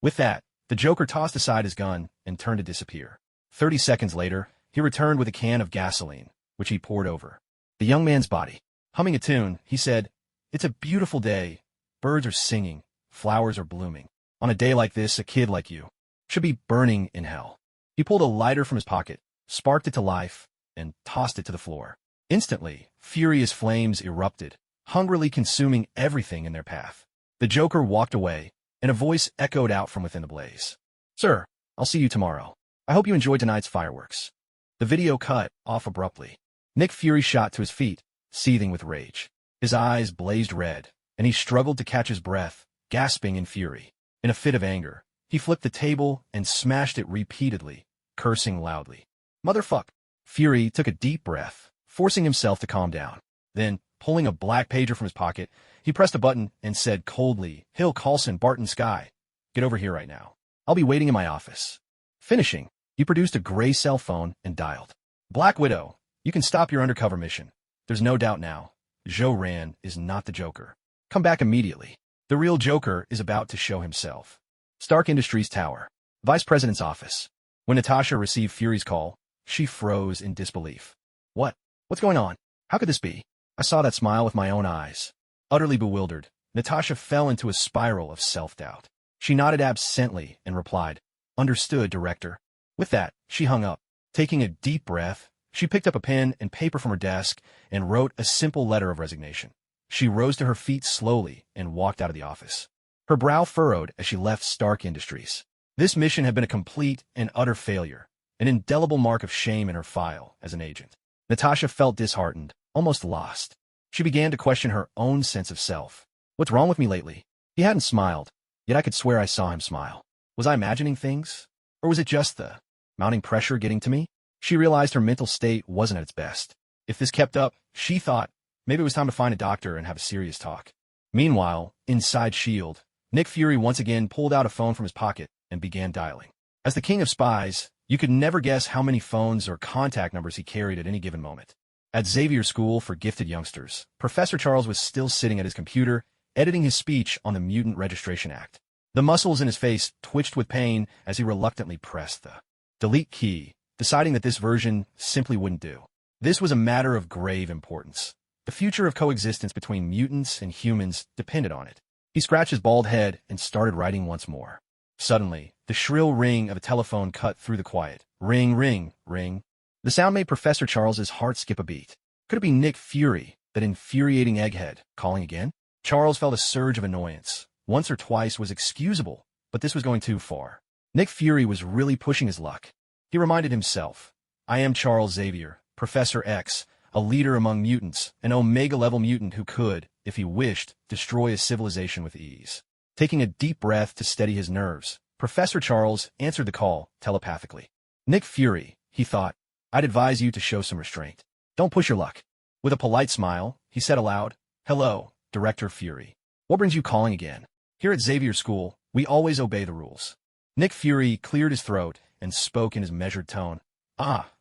With that, the Joker tossed aside his gun and turned to disappear. 30 seconds later, he returned with a can of gasoline, which he poured over the young man's body. Humming a tune, he said, "It's a beautiful day. Birds are singing. Flowers are blooming. On a day like this, a kid like you should be burning in hell." He pulled a lighter from his pocket, sparked it to life, and tossed it to the floor. Instantly, furious flames erupted, hungrily consuming everything in their path. The Joker walked away, and a voice echoed out from within the blaze. "Sir, I'll see you tomorrow. I hope you enjoyed tonight's fireworks." The video cut off abruptly. Nick Fury shot to his feet, seething with rage. His eyes blazed red, and he struggled to catch his breath, gasping in fury. In a fit of anger, he flipped the table and smashed it repeatedly, cursing loudly. "Motherfuck!" Fury took a deep breath, forcing himself to calm down. Then, pulling a black pager from his pocket, he pressed a button and said coldly, "Hill Coulson, Barton Sky. Get over here right now. I'll be waiting in my office." Finishing, he produced a gray cell phone and dialed. "Black Widow, you can stop your undercover mission. There's no doubt now. Joe Rand is not the Joker. Come back immediately. The real Joker is about to show himself." Stark Industries Tower. Vice President's office. When Natasha received Fury's call, she froze in disbelief. What's going on? How could this be? I saw that smile with my own eyes." Utterly bewildered, Natasha fell into a spiral of self-doubt. She nodded absently and replied, "Understood, Director." With that, she hung up. Taking a deep breath, she picked up a pen and paper from her desk and wrote a simple letter of resignation. She rose to her feet slowly and walked out of the office. Her brow furrowed as she left Stark Industries. This mission had been a complete and utter failure, an indelible mark of shame in her file as an agent. Natasha felt disheartened, almost lost. She began to question her own sense of self. What's wrong with me lately? He hadn't smiled, yet I could swear I saw him smile. Was I imagining things? Or was it just the mounting pressure getting to me? She realized her mental state wasn't at its best. If this kept up, she thought, maybe it was time to find a doctor and have a serious talk. Meanwhile, inside S.H.I.E.L.D., Nick Fury once again pulled out a phone from his pocket and began dialing. As the king of spies, you could never guess how many phones or contact numbers he carried at any given moment. At Xavier School for Gifted Youngsters, Professor Charles was still sitting at his computer, editing his speech on the Mutant Registration Act. The muscles in his face twitched with pain as he reluctantly pressed the delete key, deciding that this version simply wouldn't do. This was a matter of grave importance. The future of coexistence between mutants and humans depended on it. He scratched his bald head and started writing once more. Suddenly, the shrill ring of a telephone cut through the quiet. Ring, ring, ring. The sound made Professor Charles's heart skip a beat. Could it be Nick Fury, that infuriating egghead, calling again? Charles felt a surge of annoyance. Once or twice was excusable, but this was going too far. Nick Fury was really pushing his luck. He reminded himself, I am Charles Xavier, Professor X, a leader among mutants, an Omega-level mutant who could, if he wished, destroy a civilization with ease. Taking a deep breath to steady his nerves, Professor Charles answered the call telepathically. Nick Fury, he thought, I'd advise you to show some restraint. Don't push your luck. With a polite smile, he said aloud, Hello, Director Fury. What brings you calling again? Here at Xavier School, we always obey the rules. Nick Fury cleared his throat and spoke in his measured tone.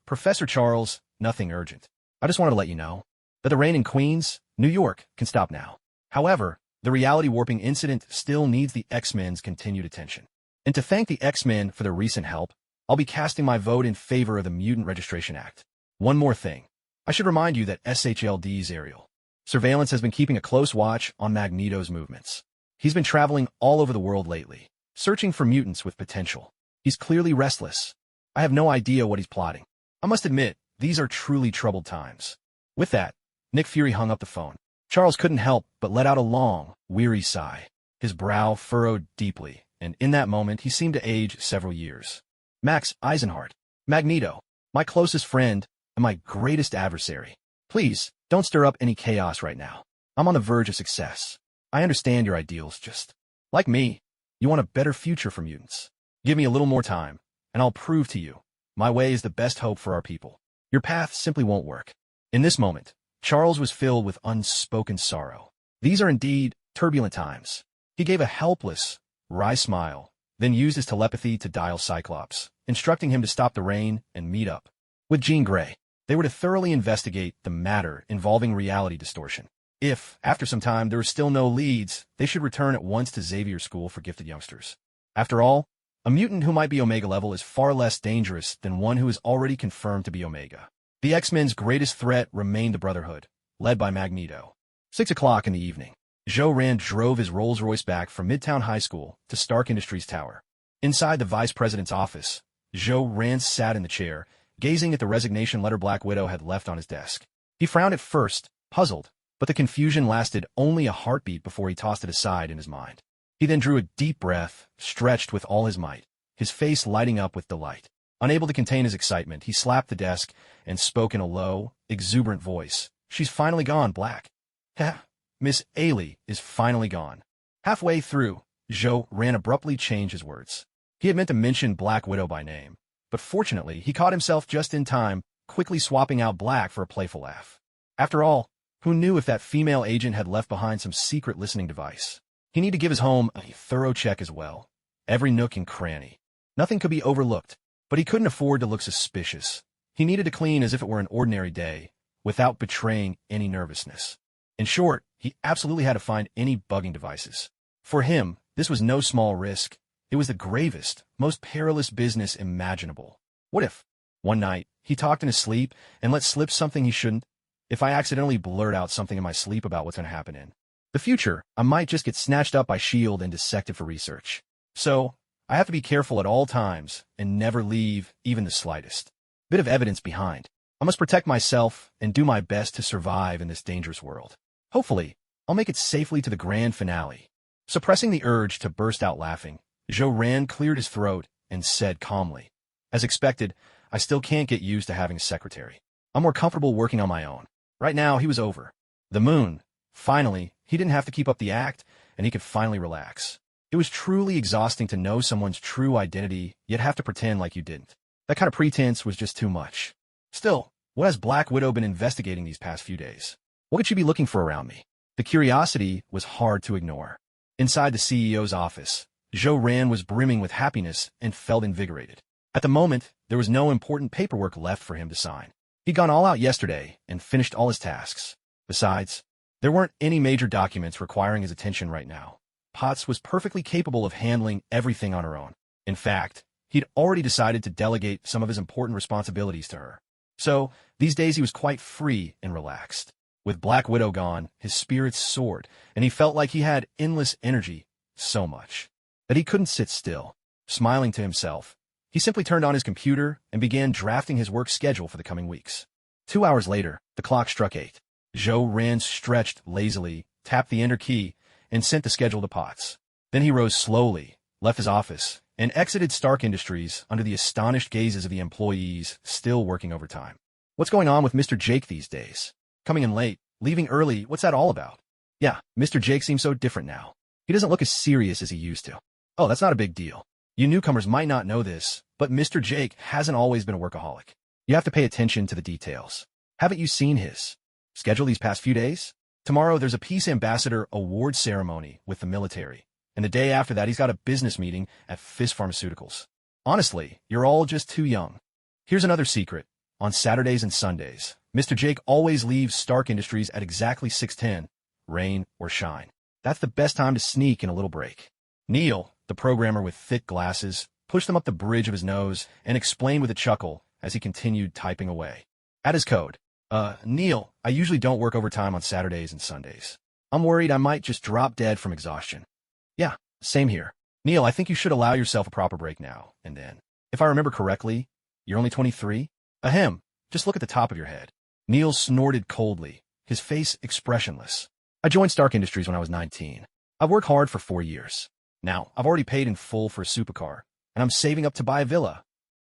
Professor Charles, nothing urgent. I just wanted to let you know that the rain in Queens, New York, can stop now. However, the reality warping incident still needs the X-Men's continued attention. And to thank the X-Men for their recent help, I'll be casting my vote in favor of the Mutant Registration Act. One more thing. I should remind you that S.H.I.E.L.D's aerial surveillance has been keeping a close watch on Magneto's movements. He's been traveling all over the world lately, searching for mutants with potential. He's clearly restless. I have no idea what he's plotting. I must admit, these are truly troubled times. With that, Nick Fury hung up the phone. Charles couldn't help but let out a long, weary sigh. His brow furrowed deeply, and in that moment he seemed to age several years. Max Eisenhardt, Magneto, my closest friend and my greatest adversary. Please, don't stir up any chaos right now. I'm on the verge of success. I understand your ideals, just like me. You want a better future for mutants. Give me a little more time, and I'll prove to you my way is the best hope for our people. Your path simply won't work. In this moment, Charles was filled with unspoken sorrow. These are indeed turbulent times. He gave a helpless, wry smile, then used his telepathy to dial Cyclops, instructing him to stop the rain and meet up with Jean Grey. They were to thoroughly investigate the matter involving reality distortion. If, after some time, there were still no leads, they should return at once to Xavier School for gifted youngsters. After all, a mutant who might be Omega level is far less dangerous than one who is already confirmed to be Omega. The X-Men's greatest threat remained the Brotherhood, led by Magneto. 6 o'clock in the evening. Joe Rand drove his Rolls-Royce back from Midtown High School to Stark Industries Tower. Inside the vice president's office, Joe Rand sat in the chair, gazing at the resignation letter Black Widow had left on his desk. He frowned at first, puzzled, but the confusion lasted only a heartbeat before he tossed it aside in his mind. He then drew a deep breath, stretched with all his might, his face lighting up with delight. Unable to contain his excitement, he slapped the desk and spoke in a low, exuberant voice. She's finally gone, Black. Miss Ailey is finally gone. Halfway through, Joe Rand abruptly changed his words. He had meant to mention Black Widow by name, but fortunately, he caught himself just in time, quickly swapping out Black for a playful laugh. After all, who knew if that female agent had left behind some secret listening device? He needed to give his home a thorough check as well. Every nook and cranny. Nothing could be overlooked, but he couldn't afford to look suspicious. He needed to clean as if it were an ordinary day, without betraying any nervousness. In short, he absolutely had to find any bugging devices. For him, this was no small risk. It was the gravest, most perilous business imaginable. What if, one night, he talked in his sleep and let slip something he shouldn't? If I accidentally blurt out something in my sleep about what's going to happen in the future, I might just get snatched up by S.H.I.E.L.D. and dissected for research. So, I have to be careful at all times and never leave even the slightest bit of evidence behind. I must protect myself and do my best to survive in this dangerous world. Hopefully, I'll make it safely to the grand finale. Suppressing the urge to burst out laughing, Joe Rand cleared his throat and said calmly, As expected, I still can't get used to having a secretary. I'm more comfortable working on my own. Right now, he was over the moon. Finally, he didn't have to keep up the act, and he could finally relax. It was truly exhausting to know someone's true identity, yet have to pretend like you didn't. That kind of pretense was just too much. Still, what has Black Widow been investigating these past few days? What could she be looking for around me? The curiosity was hard to ignore. Inside the CEO's office, Joe Rand was brimming with happiness and felt invigorated. At the moment, there was no important paperwork left for him to sign. He'd gone all out yesterday and finished all his tasks. Besides, there weren't any major documents requiring his attention right now. Potts was perfectly capable of handling everything on her own. In fact, he'd already decided to delegate some of his important responsibilities to her. So, these days he was quite free and relaxed. With Black Widow gone, his spirits soared, and he felt like he had endless energy, so much that he couldn't sit still. Smiling to himself, he simply turned on his computer and began drafting his work schedule for the coming weeks. 2 hours later, the clock struck 8. Joe Rand stretched lazily, tapped the enter key, and sent the schedule to Potts. Then he rose slowly, left his office, and exited Stark Industries under the astonished gazes of the employees still working overtime. What's going on with Mr. Jake these days? Coming in late, leaving early, what's that all about? Yeah, Mr. Jake seems so different now. He doesn't look as serious as he used to. Oh, that's not a big deal. You newcomers might not know this, but Mr. Jake hasn't always been a workaholic. You have to pay attention to the details. Haven't you seen his schedule these past few days? Tomorrow there's a Peace Ambassador award ceremony with the military, and the day after that he's got a business meeting at FIS Pharmaceuticals. Honestly, you're all just too young. Here's another secret. On Saturdays and Sundays, Mr. Jake always leaves Stark Industries at exactly 6:10, rain or shine. That's the best time to sneak in a little break. Neil, the programmer with thick glasses, pushed them up the bridge of his nose and explained with a chuckle as he continued typing away. At his code, Neil, I usually don't work overtime on Saturdays and Sundays. I'm worried I might just drop dead from exhaustion. Yeah, same here. Neil, I think you should allow yourself a proper break now and then. If I remember correctly, you're only 23? Ahem, just look at the top of your head. Neil snorted coldly, his face expressionless. I joined Stark Industries when I was 19. I've worked hard for 4 years. Now, I've already paid in full for a supercar, and I'm saving up to buy a villa.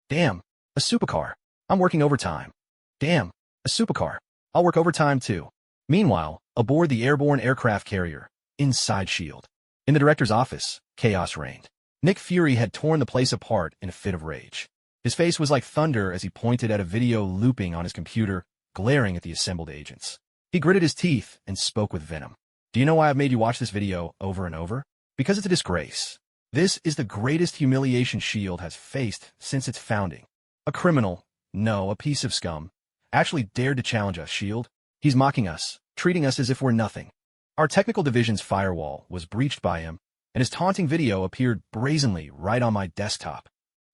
Damn, a supercar. I'm working overtime. Damn, a supercar. I'll work overtime too. Meanwhile, aboard the airborne aircraft carrier, inside S.H.I.E.L.D. In the director's office, chaos reigned. Nick Fury had torn the place apart in a fit of rage. His face was like thunder as he pointed at a video looping on his computer, glaring at the assembled agents. He gritted his teeth and spoke with venom. Do you know why I've made you watch this video over and over? Because it's a disgrace. This is the greatest humiliation S.H.I.E.L.D. has faced since its founding. A criminal, no, a piece of scum, actually dared to challenge us, S.H.I.E.L.D. He's mocking us, treating us as if we're nothing. Our technical division's firewall was breached by him, and his taunting video appeared brazenly right on my desktop.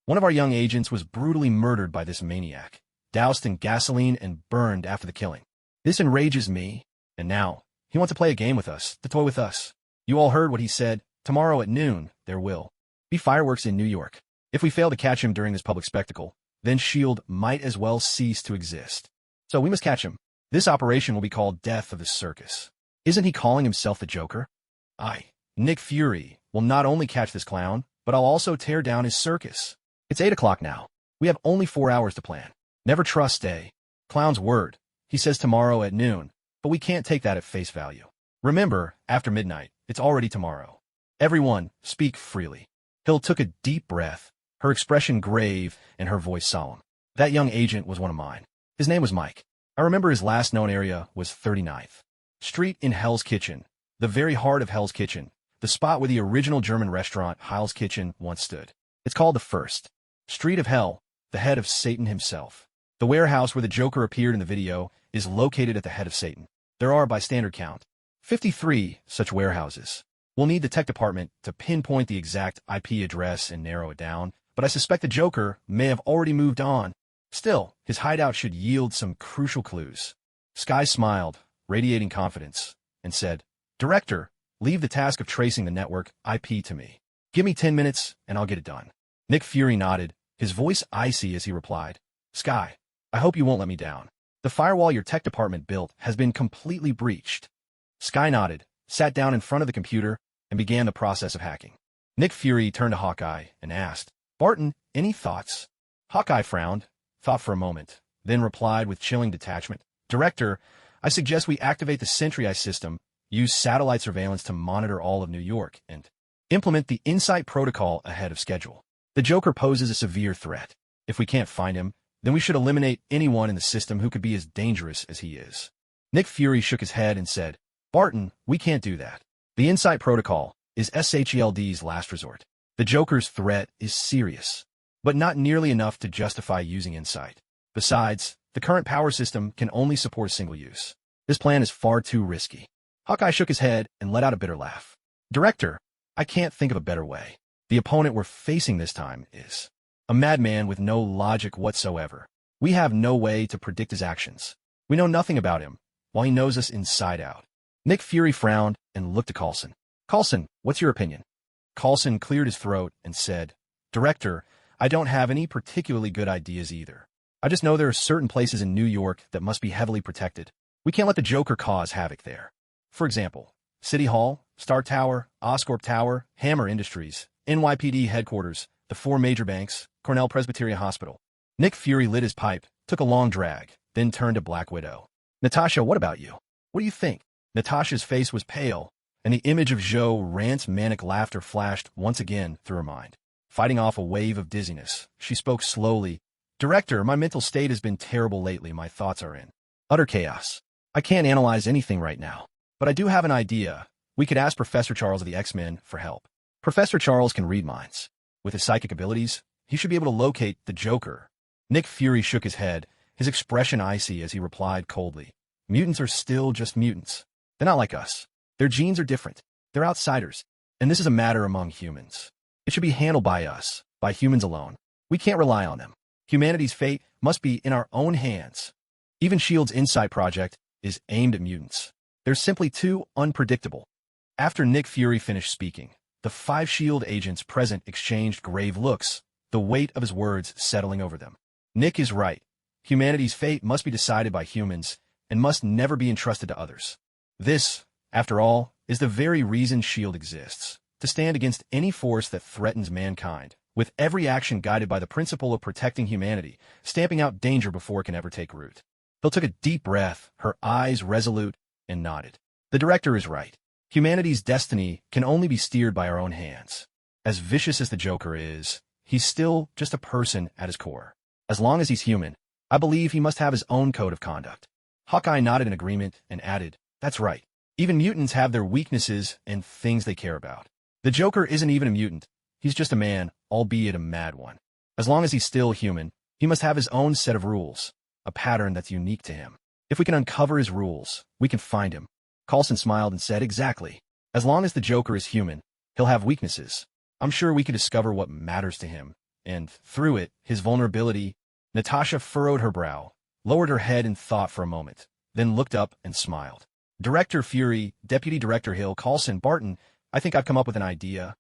One of our young agents was brutally murdered by this maniac, doused in gasoline and burned after the killing. This enrages me, and now, he wants to play a game with us, to toy with us. You all heard what he said. Tomorrow at noon, there will be fireworks in New York. If we fail to catch him during this public spectacle, then S.H.I.E.L.D. might as well cease to exist. So we must catch him. This operation will be called Death of the Circus. Isn't he calling himself the Joker? Nick Fury, will not only catch this clown, but I'll also tear down his circus. It's 8 o'clock now. We have only 4 hours to plan. Never trust a clown's word. He says tomorrow at noon, but we can't take that at face value. Remember, after midnight, it's already tomorrow. Everyone, speak freely. Hill took a deep breath, her expression grave and her voice solemn. That young agent was one of mine. His name was Mike. I remember his last known area was 39th Street in Hell's Kitchen, the very heart of Hell's Kitchen, the spot where the original German restaurant Heil's Kitchen once stood. It's called the First Street of Hell, the head of Satan himself. The warehouse where the Joker appeared in the video is located at the head of Satan. There are, by standard count, 53 such warehouses. We'll need the tech department to pinpoint the exact IP address and narrow it down, but I suspect the Joker may have already moved on. Still, his hideout should yield some crucial clues. Skye smiled, radiating confidence, and said, Director, leave the task of tracing the network IP to me. Give me 10 minutes, and I'll get it done. Nick Fury nodded, his voice icy as he replied, Skye, I hope you won't let me down. The firewall your tech department built has been completely breached. Skye nodded, sat down in front of the computer, and began the process of hacking. Nick Fury turned to Hawkeye and asked, Barton, any thoughts? Hawkeye frowned, thought for a moment, then replied with chilling detachment, Director, I suggest we activate the Sentry system, use satellite surveillance to monitor all of New York, and implement the Insight protocol ahead of schedule. The Joker poses a severe threat. If we can't find him, then we should eliminate anyone in the system who could be as dangerous as he is. Nick Fury shook his head and said, Barton, we can't do that. The Insight protocol is S.H.I.E.L.D's last resort. The Joker's threat is serious, but not nearly enough to justify using Insight. Besides, the current power system can only support single use. This plan is far too risky. Hawkeye shook his head and let out a bitter laugh. Director, I can't think of a better way. The opponent we're facing this time is a madman with no logic whatsoever. We have no way to predict his actions. We know nothing about him, while he knows us inside out. Nick Fury frowned and looked at Coulson. Coulson, what's your opinion? Coulson cleared his throat and said, Director, I don't have any particularly good ideas either. I just know there are certain places in New York that must be heavily protected. We can't let the Joker cause havoc there. For example, City Hall, Star Tower, Oscorp Tower, Hammer Industries, NYPD headquarters, the 4 major banks, Cornell Presbyterian Hospital. Nick Fury lit his pipe, took a long drag, then turned to Black Widow. Natasha, what about you? What do you think? Natasha's face was pale, and the image of Joe Rant's manic laughter flashed once again through her mind. Fighting off a wave of dizziness, she spoke slowly. Director, my mental state has been terrible lately. My thoughts are in utter chaos. I can't analyze anything right now, but I do have an idea. We could ask Professor Charles of the X-Men for help. Professor Charles can read minds. With his psychic abilities, he should be able to locate the Joker. Nick Fury shook his head, his expression icy as he replied coldly. Mutants are still just mutants. They're not like us. Their genes are different. They're outsiders. And this is a matter among humans. It should be handled by us, by humans alone. We can't rely on them. Humanity's fate must be in our own hands. Even S.H.I.E.L.D's Insight project is aimed at mutants. They're simply too unpredictable. After Nick Fury finished speaking, the 5 S.H.I.E.L.D. agents present exchanged grave looks, the weight of his words settling over them. Nick is right. Humanity's fate must be decided by humans and must never be entrusted to others. This, after all, is the very reason S.H.I.E.L.D. exists, to stand against any force that threatens mankind, with every action guided by the principle of protecting humanity, stamping out danger before it can ever take root. Bill took a deep breath, her eyes resolute, and nodded. The director is right. Humanity's destiny can only be steered by our own hands. As vicious as the Joker is, he's still just a person at his core. As long as he's human, I believe he must have his own code of conduct. Hawkeye nodded in agreement and added, that's right. Even mutants have their weaknesses and things they care about. The Joker isn't even a mutant. He's just a man, albeit a mad one. As long as he's still human, he must have his own set of rules, a pattern that's unique to him. If we can uncover his rules, we can find him. Coulson smiled and said, exactly. As long as the Joker is human, he'll have weaknesses. I'm sure we can discover what matters to him, and through it, his vulnerability. Natasha furrowed her brow, lowered her head in thought for a moment, then looked up and smiled. Director Fury, Deputy Director Hill, Coulson, Barton, I think I've come up with an idea,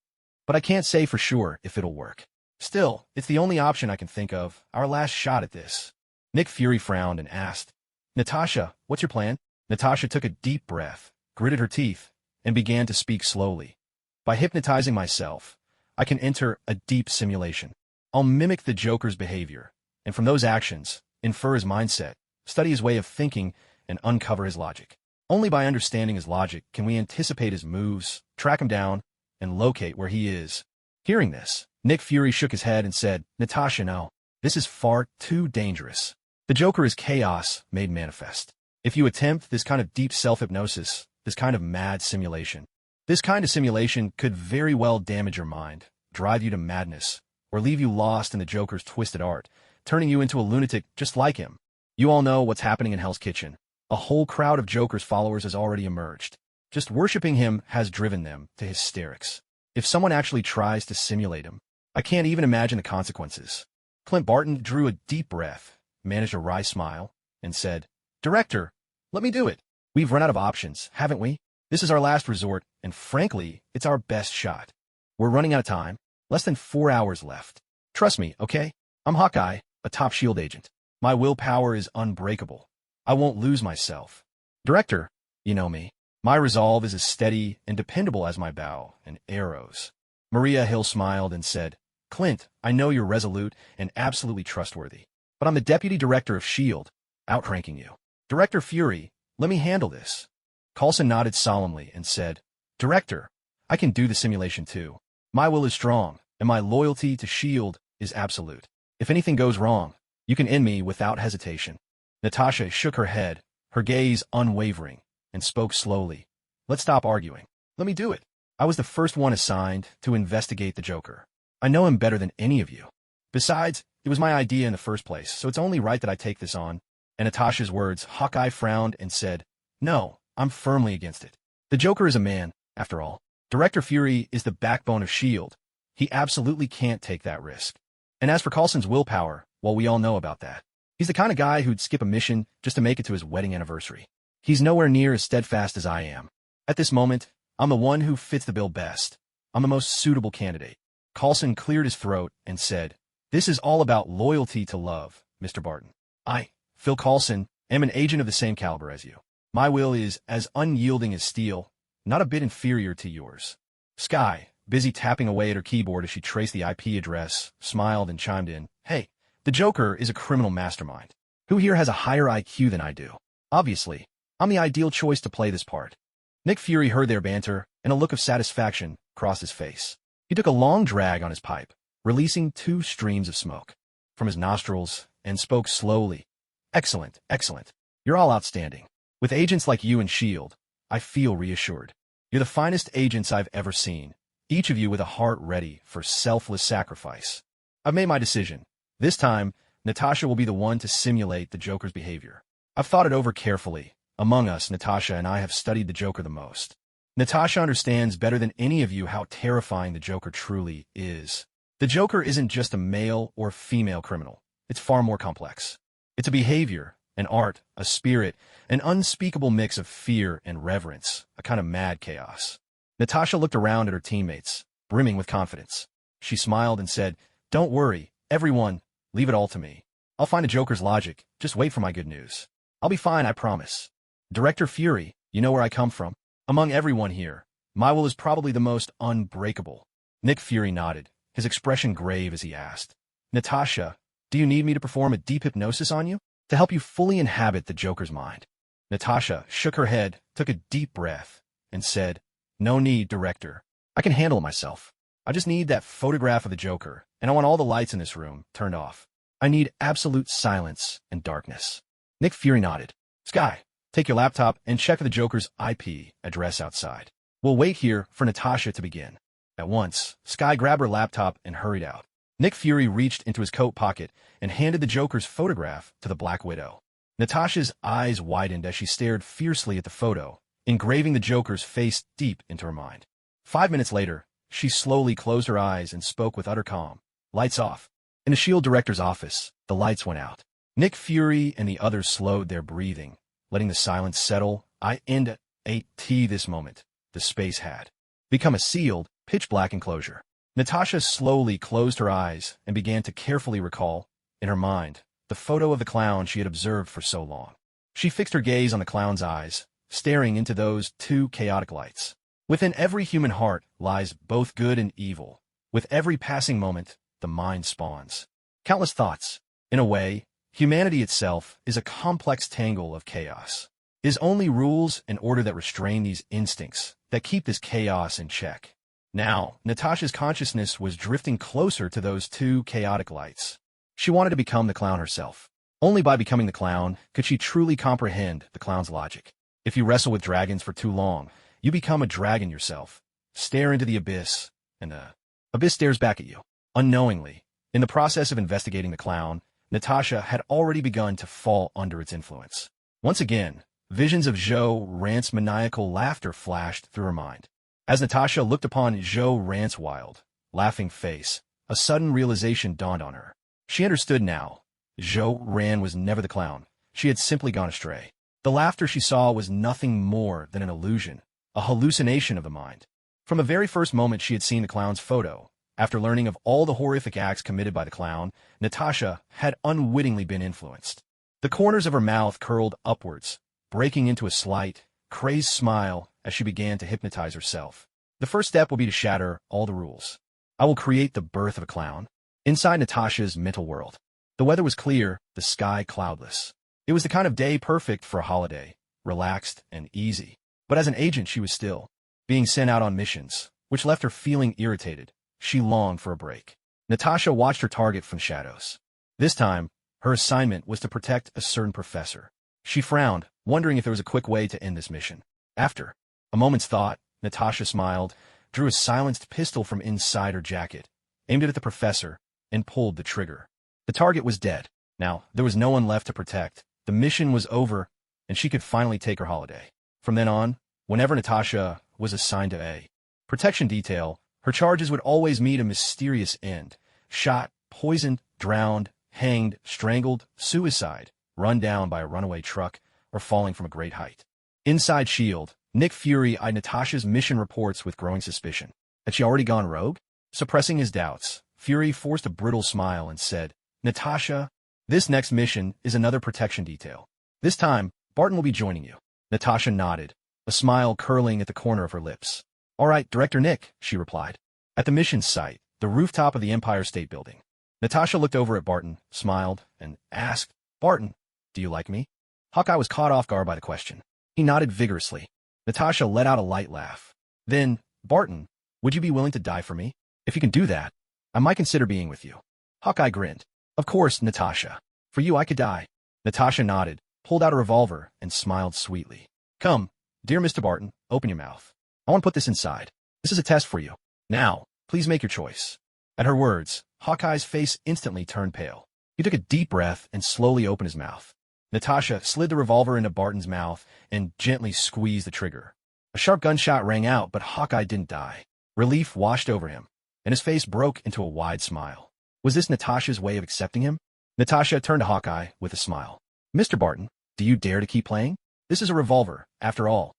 but I can't say for sure if it'll work. Still, it's the only option I can think of, our last shot at this. Nick Fury frowned and asked, Natasha, what's your plan? Natasha took a deep breath, gritted her teeth, and began to speak slowly. By hypnotizing myself, I can enter a deep simulation. I'll mimic the Joker's behavior, and from those actions, infer his mindset, study his way of thinking, and uncover his logic. Only by understanding his logic can we anticipate his moves, track him down, and locate where he is. Hearing this, Nick Fury shook his head and said, Natasha, no. This is far too dangerous. The Joker is chaos made manifest. If you attempt this kind of deep self-hypnosis, this kind of mad simulation, this kind of simulation could very well damage your mind, drive you to madness, or leave you lost in the Joker's twisted art, turning you into a lunatic just like him. You all know what's happening in Hell's Kitchen. A whole crowd of Joker's followers has already emerged. Just worshipping him has driven them to hysterics. If someone actually tries to simulate him, I can't even imagine the consequences. Clint Barton drew a deep breath, managed a wry smile, and said, Director, let me do it. We've run out of options, haven't we? This is our last resort, and frankly, it's our best shot. We're running out of time. Less than 4 hours left. Trust me, okay? I'm Hawkeye, a top S.H.I.E.L.D. agent. My willpower is unbreakable. I won't lose myself. Director, you know me. My resolve is as steady and dependable as my bow and arrows. Maria Hill smiled and said, Clint, I know you're resolute and absolutely trustworthy, but I'm the deputy director of S.H.I.E.L.D., outranking you. Director Fury, let me handle this. Coulson nodded solemnly and said, Director, I can do the simulation too. My will is strong, and my loyalty to S.H.I.E.L.D. is absolute. If anything goes wrong, you can end me without hesitation. Natasha shook her head, her gaze unwavering, and spoke slowly. Let's stop arguing. Let me do it. I was the first one assigned to investigate the Joker. I know him better than any of you. Besides, it was my idea in the first place, so it's only right that I take this on. And Natasha's words, Hawkeye frowned and said, No, I'm firmly against it. The Joker is a man, after all. Director Fury is the backbone of S.H.I.E.L.D. He absolutely can't take that risk. And as for Coulson's willpower, well, we all know about that. He's the kind of guy who'd skip a mission just to make it to his wedding anniversary. He's nowhere near as steadfast as I am. At this moment, I'm the one who fits the bill best. I'm the most suitable candidate. Coulson cleared his throat and said, This is all about loyalty to love, Mr. Barton. I, Phil Coulson, am an agent of the same caliber as you. My will is as unyielding as steel, not a bit inferior to yours. Sky, busy tapping away at her keyboard as she traced the IP address, smiled and chimed in, "Hey, the Joker is a criminal mastermind. Who here has a higher IQ than I do? Obviously, I'm the ideal choice to play this part." Nick Fury heard their banter, and a look of satisfaction crossed his face. He took a long drag on his pipe, releasing 2 streams of smoke from his nostrils, and spoke slowly. "Excellent, excellent. You're all outstanding. With agents like you and S.H.I.E.L.D, I feel reassured. You're the finest agents I've ever seen, each of you with a heart ready for selfless sacrifice. I've made my decision. This time, Natasha will be the one to simulate the Joker's behavior. I've thought it over carefully. Among us, Natasha and I have studied the Joker the most. Natasha understands better than any of you how terrifying the Joker truly is. The Joker isn't just a male or female criminal. It's far more complex. It's a behavior, an art, a spirit, an unspeakable mix of fear and reverence, a kind of mad chaos." Natasha looked around at her teammates, brimming with confidence. She smiled and said, "Don't worry, everyone, leave it all to me. I'll find a Joker's logic, just wait for my good news. I'll be fine, I promise. Director Fury, you know where I come from. Among everyone here, my will is probably the most unbreakable." Nick Fury nodded, his expression grave as he asked, "Natasha, do you need me to perform a deep hypnosis on you to help you fully inhabit the Joker's mind?" Natasha shook her head, took a deep breath, and said, "No need, Director. I can handle it myself. I just need that photograph of the Joker, and I want all the lights in this room turned off. I need absolute silence and darkness." Nick Fury nodded. "Sky, take your laptop and check the Joker's IP address outside. We'll wait here for Natasha to begin." At once, Sky grabbed her laptop and hurried out. Nick Fury reached into his coat pocket and handed the Joker's photograph to the Black Widow. Natasha's eyes widened as she stared fiercely at the photo, engraving the Joker's face deep into her mind. 5 minutes later, she slowly closed her eyes and spoke with utter calm. "Lights off." In the S.H.I.E.L.D. director's office, the lights went out. Nick Fury and the others slowed their breathing, letting the silence settle. This moment, the space had become a sealed, pitch-black enclosure. Natasha slowly closed her eyes and began to carefully recall, in her mind, the photo of the clown she had observed for so long. She fixed her gaze on the clown's eyes, staring into those 2 chaotic lights. Within every human heart lies both good and evil. With every passing moment, the mind spawns countless thoughts. In a way, humanity itself is a complex tangle of chaos. It is only rules and order that restrain these instincts, that keep this chaos in check. Now, Natasha's consciousness was drifting closer to those 2 chaotic lights. She wanted to become the clown herself. Only by becoming the clown could she truly comprehend the clown's logic. If you wrestle with dragons for too long, you become a dragon yourself. Stare into the abyss, and the abyss stares back at you. Unknowingly, in the process of investigating the clown, Natasha had already begun to fall under its influence. Once again, visions of Zhou Ran's maniacal laughter flashed through her mind. As Natasha looked upon Zhou Ran's wild, laughing face, a sudden realization dawned on her. She understood now. Zhou Ran was never the clown. She had simply gone astray. The laughter she saw was nothing more than an illusion, a hallucination of the mind. From the very first moment she had seen the clown's photo, after learning of all the horrific acts committed by the clown, Natasha had unwittingly been influenced. The corners of her mouth curled upwards, breaking into a slight, crazed smile as she began to hypnotize herself. The first step will be to shatter all the rules. I will create the birth of a clown. Inside Natasha's mental world, the weather was clear, the sky cloudless. It was the kind of day perfect for a holiday, relaxed and easy. But as an agent, she was still being sent out on missions, which left her feeling irritated. She longed for a break. Natasha watched her target from shadows. This time, her assignment was to protect a certain professor. She frowned, wondering if there was a quick way to end this mission. After a moment's thought, Natasha smiled, drew a silenced pistol from inside her jacket, aimed it at the professor, and pulled the trigger. The target was dead. Now, there was no one left to protect. The mission was over, and she could finally take her holiday. From then on, whenever Natasha was assigned to a protection detail, her charges would always meet a mysterious end. Shot, poisoned, drowned, hanged, strangled, suicide, run down by a runaway truck, or falling from a great height. Inside S.H.I.E.L.D., Nick Fury eyed Natasha's mission reports with growing suspicion. Had she already gone rogue? Suppressing his doubts, Fury forced a brittle smile and said, "Natasha, this next mission is another protection detail. This time, Barton will be joining you." Natasha nodded, a smile curling at the corner of her lips. "All right, Director Nick," she replied. At the mission site, the rooftop of the Empire State Building, Natasha looked over at Barton, smiled, and asked, "Barton, do you like me?" Hawkeye was caught off guard by the question. He nodded vigorously. Natasha let out a light laugh. Then, "Barton, would you be willing to die for me? If you can do that, I might consider being with you." Hawkeye grinned. "Of course, Natasha. For you I could die." Natasha nodded, pulled out a revolver, and smiled sweetly. "Come, dear Mr. Barton, open your mouth. I want to put this inside. This is a test for you. Now, please make your choice." At her words, Hawkeye's face instantly turned pale. He took a deep breath and slowly opened his mouth. Natasha slid the revolver into Barton's mouth and gently squeezed the trigger. A sharp gunshot rang out, but Hawkeye didn't die. Relief washed over him, and his face broke into a wide smile. Was this Natasha's way of accepting him? Natasha turned to Hawkeye with a smile. "Mr. Barton, do you dare to keep playing? This is a revolver, after all."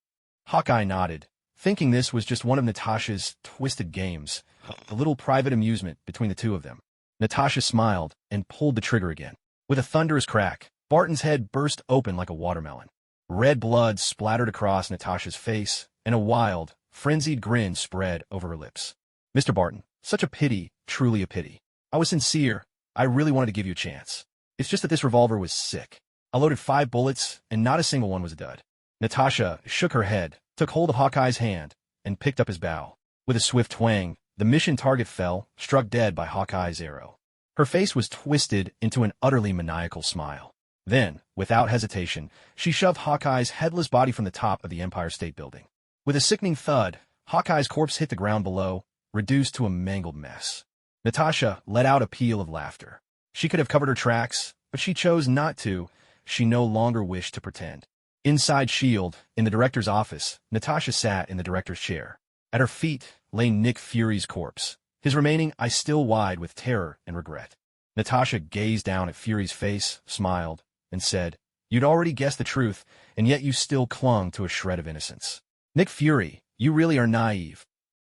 Hawkeye nodded, thinking this was just one of Natasha's twisted games, a little private amusement between the two of them. Natasha smiled and pulled the trigger again. With a thunderous crack, Barton's head burst open like a watermelon. Red blood splattered across Natasha's face, and a wild, frenzied grin spread over her lips. "Mr. Barton, such a pity, truly a pity. I was sincere. I really wanted to give you a chance. It's just that this revolver was sick. I loaded 5 bullets, and not a single one was a dud." Natasha shook her head, took hold of Hawkeye's hand, and picked up his bow. With a swift twang, the mission target fell, struck dead by Hawkeye's arrow. Her face was twisted into an utterly maniacal smile. Then, without hesitation, she shoved Hawkeye's headless body from the top of the Empire State Building. With a sickening thud, Hawkeye's corpse hit the ground below, reduced to a mangled mess. Natasha let out a peal of laughter. She could have covered her tracks, but she chose not to. She no longer wished to pretend. Inside S.H.I.E.L.D., in the director's office, Natasha sat in the director's chair. At her feet lay Nick Fury's corpse, his remaining eyes still wide with terror and regret. Natasha gazed down at Fury's face, smiled, and said, "You'd already guessed the truth, and yet you still clung to a shred of innocence. Nick Fury, you really are naive."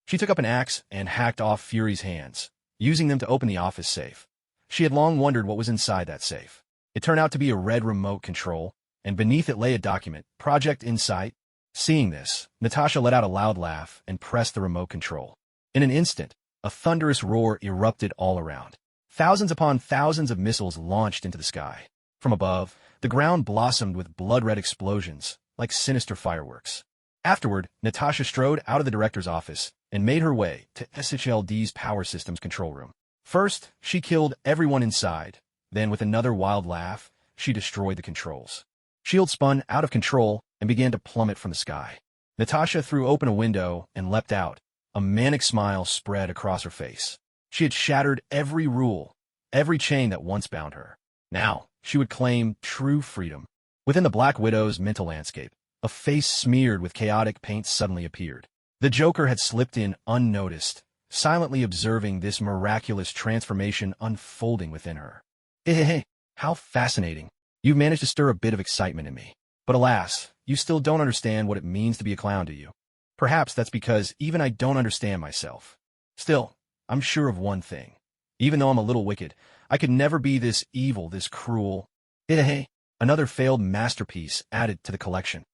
She took up an axe and hacked off Fury's hands, using them to open the office safe. She had long wondered what was inside that safe. It turned out to be a red remote control, and beneath it lay a document, Project Insight. Seeing this, Natasha let out a loud laugh and pressed the remote control. In an instant, a thunderous roar erupted all around. Thousands upon thousands of missiles launched into the sky. From above, the ground blossomed with blood-red explosions, like sinister fireworks. Afterward, Natasha strode out of the director's office and made her way to S.H.I.E.L.D's power systems control room. First, she killed everyone inside. Then, with another wild laugh, she destroyed the controls. S.H.I.E.L.D. spun out of control and began to plummet from the sky. Natasha threw open a window and leapt out. A manic smile spread across her face. She had shattered every rule, every chain that once bound her. Now, she would claim true freedom. Within the Black Widow's mental landscape, a face smeared with chaotic paint suddenly appeared. The Joker had slipped in unnoticed, silently observing this miraculous transformation unfolding within her. Hey, how fascinating. You've managed to stir a bit of excitement in me. But alas, you still don't understand what it means to be a clown, do you? Perhaps that's because even I don't understand myself. Still, I'm sure of one thing. Even though I'm a little wicked, I could never be this evil, this cruel. Hey, another failed masterpiece added to the collection.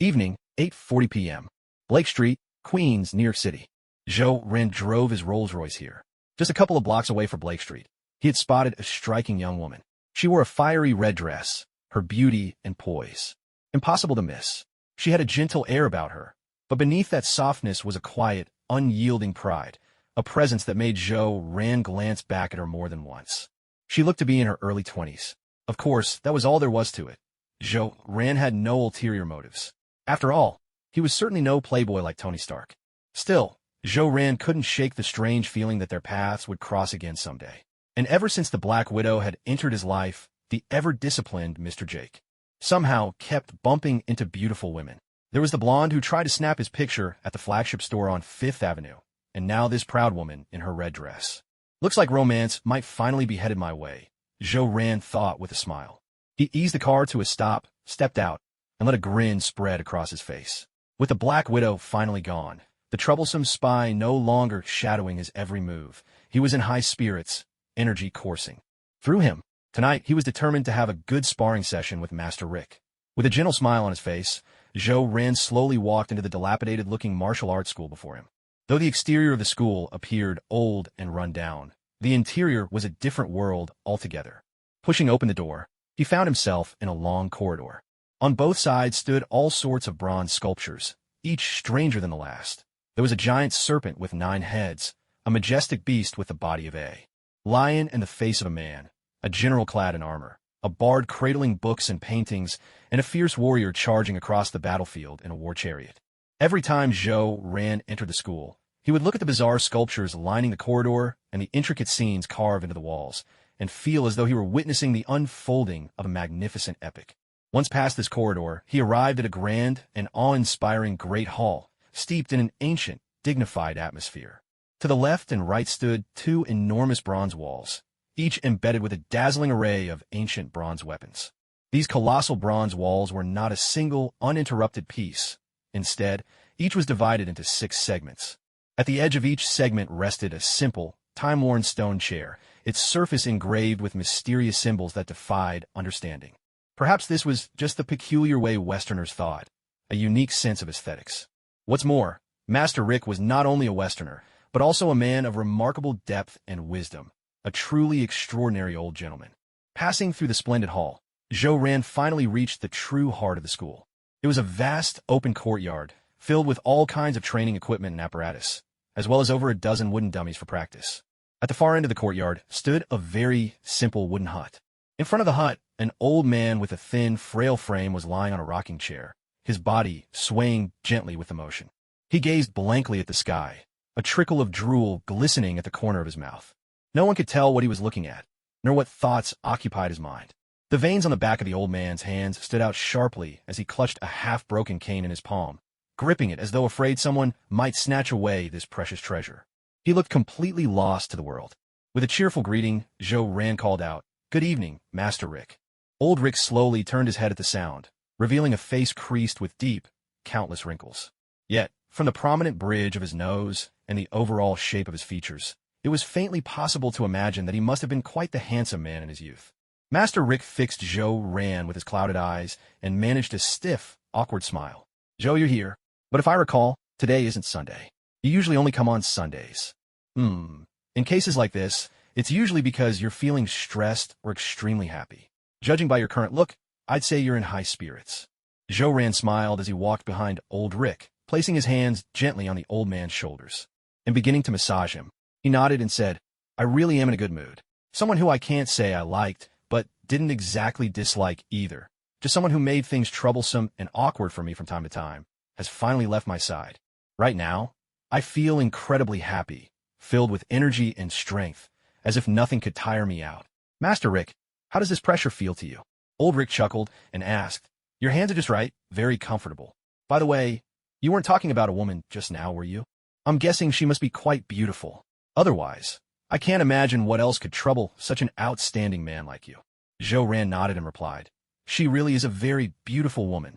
Evening, 8:40 p.m. Blake Street, Queens, New York City. Joe Rand drove his Rolls-Royce here. Just a couple of blocks away from Blake Street, he had spotted a striking young woman. She wore a fiery red dress, her beauty and poise. Impossible to miss. She had a gentle air about her, but beneath that softness was a quiet, unyielding pride, a presence that made Joe Rand glance back at her more than once. She looked to be in her early 20s. Of course, that was all there was to it. Joe Rand had no ulterior motives. After all, he was certainly no playboy like Tony Stark. Still, Joe Rand couldn't shake the strange feeling that their paths would cross again someday. And ever since the Black Widow had entered his life, the ever-disciplined Mr. Jake somehow kept bumping into beautiful women. There was the blonde who tried to snap his picture at the flagship store on 5th Avenue, and now this proud woman in her red dress. Looks like romance might finally be headed my way, Joe Rand thought with a smile. He eased the car to a stop, stepped out, and let a grin spread across his face. With the Black Widow finally gone, the troublesome spy no longer shadowing his every move, he was in high spirits, energy coursing through him. Tonight, he was determined to have a good sparring session with Master Rick. With a gentle smile on his face, Joe Rand slowly walked into the dilapidated-looking martial arts school before him. Though the exterior of the school appeared old and run down, the interior was a different world altogether. Pushing open the door, he found himself in a long corridor. On both sides stood all sorts of bronze sculptures, each stranger than the last. There was a giant serpent with 9 heads, a majestic beast with the body of a lion and the face of a man, a general clad in armor, a bard cradling books and paintings, and a fierce warrior charging across the battlefield in a war chariot. Every time Zhou-Ran entered the school, he would look at the bizarre sculptures lining the corridor and the intricate scenes carved into the walls, and feel as though he were witnessing the unfolding of a magnificent epic. Once past this corridor, he arrived at a grand and awe-inspiring great hall, steeped in an ancient, dignified atmosphere. To the left and right stood 2 enormous bronze walls, each embedded with a dazzling array of ancient bronze weapons. These colossal bronze walls were not a single, uninterrupted piece. Instead, each was divided into 6 segments. At the edge of each segment rested a simple, time-worn stone chair, its surface engraved with mysterious symbols that defied understanding. Perhaps this was just the peculiar way Westerners thought, a unique sense of aesthetics. What's more, Master Rick was not only a Westerner, but also a man of remarkable depth and wisdom, a truly extraordinary old gentleman. Passing through the splendid hall, Zhou-Ran finally reached the true heart of the school. It was a vast, open courtyard, filled with all kinds of training equipment and apparatus, as well as over a dozen wooden dummies for practice. At the far end of the courtyard stood a very simple wooden hut. In front of the hut, an old man with a thin, frail frame was lying on a rocking chair, his body swaying gently with emotion. He gazed blankly at the sky, a trickle of drool glistening at the corner of his mouth. No one could tell what he was looking at, nor what thoughts occupied his mind. The veins on the back of the old man's hands stood out sharply as he clutched a half-broken cane in his palm, gripping it as though afraid someone might snatch away this precious treasure. He looked completely lost to the world. With a cheerful greeting, Zhou-Ran called out, "Good evening, Master Rick." Old Rick slowly turned his head at the sound, revealing a face creased with deep, countless wrinkles. Yet, from the prominent bridge of his nose and the overall shape of his features, it was faintly possible to imagine that he must have been quite the handsome man in his youth. Master Rick fixed Zhou-Ran with his clouded eyes and managed a stiff, awkward smile. "Zhou, you're here, but if I recall, today isn't Sunday. You usually only come on Sundays." In cases like this, it's usually because you're feeling stressed or extremely happy. Judging by your current look, I'd say you're in high spirits. Zhou-Ran smiled as he walked behind old Rick, placing his hands gently on the old man's shoulders. And beginning to massage him, he nodded and said, "I really am in a good mood. Someone who I can't say I liked, but didn't exactly dislike either. Just someone who made things troublesome and awkward for me from time to time, has finally left my side. Right now, I feel incredibly happy, filled with energy and strength, as if nothing could tire me out. Master Rick, how does this pressure feel to you?" Old Rick chuckled and asked, "Your hands are just right, very comfortable. By the way, you weren't talking about a woman just now, were you? I'm guessing she must be quite beautiful. Otherwise, I can't imagine what else could trouble such an outstanding man like you." Zhou-Ran nodded and replied, "She really is a very beautiful woman."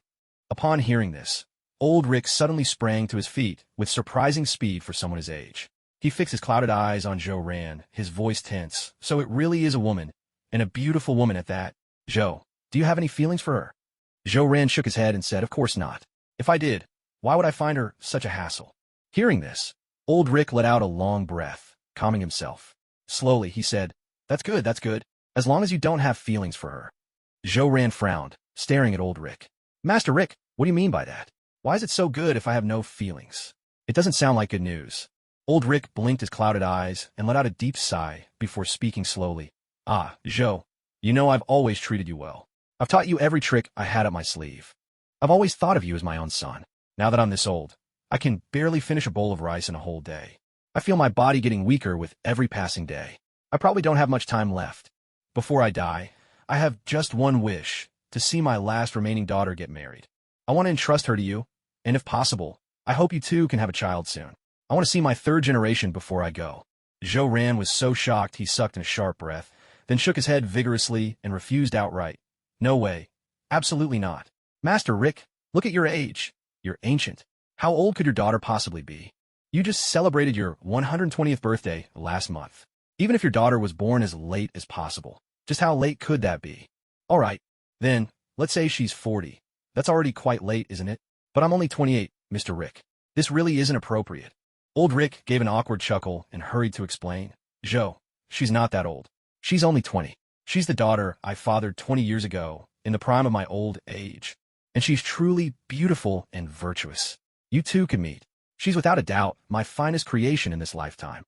Upon hearing this, old Rick suddenly sprang to his feet with surprising speed for someone his age. He fixed his clouded eyes on Zhou-Ran, his voice tense. "So it really is a woman, and a beautiful woman at that. Zhou, do you have any feelings for her?" Zhou-Ran shook his head and said, "Of course not. If I did, why would I find her such a hassle?" Hearing this, old Rick let out a long breath, calming himself. Slowly, he said, that's good, as long as you don't have feelings for her." Zhou-Ran frowned, staring at old Rick. "Master Rick, what do you mean by that? Why is it so good if I have no feelings? It doesn't sound like good news." Old Rick blinked his clouded eyes and let out a deep sigh before speaking slowly. "Ah, Zhou, you know I've always treated you well. I've taught you every trick I had up my sleeve. I've always thought of you as my own son. Now that I'm this old, I can barely finish a bowl of rice in a whole day. I feel my body getting weaker with every passing day. I probably don't have much time left. Before I die, I have just one wish, to see my last remaining daughter get married. I want to entrust her to you, and if possible, I hope you too can have a child soon. I want to see my 3rd generation before I go." Zhou-Ran was so shocked he sucked in a sharp breath, then shook his head vigorously and refused outright. "No way. Absolutely not. Master Rick, look at your age. You're ancient. How old could your daughter possibly be? You just celebrated your 120th birthday last month. Even if your daughter was born as late as possible, just how late could that be? All right, then, let's say she's 40. That's already quite late, isn't it? But I'm only 28, Mr. Rick. This really isn't appropriate." Old Rick gave an awkward chuckle and hurried to explain. Joe, she's not that old. She's only 20. She's the daughter I fathered 20 years ago, in the prime of my old age. And she's truly beautiful and virtuous. You two can meet. She's without a doubt my finest creation in this lifetime.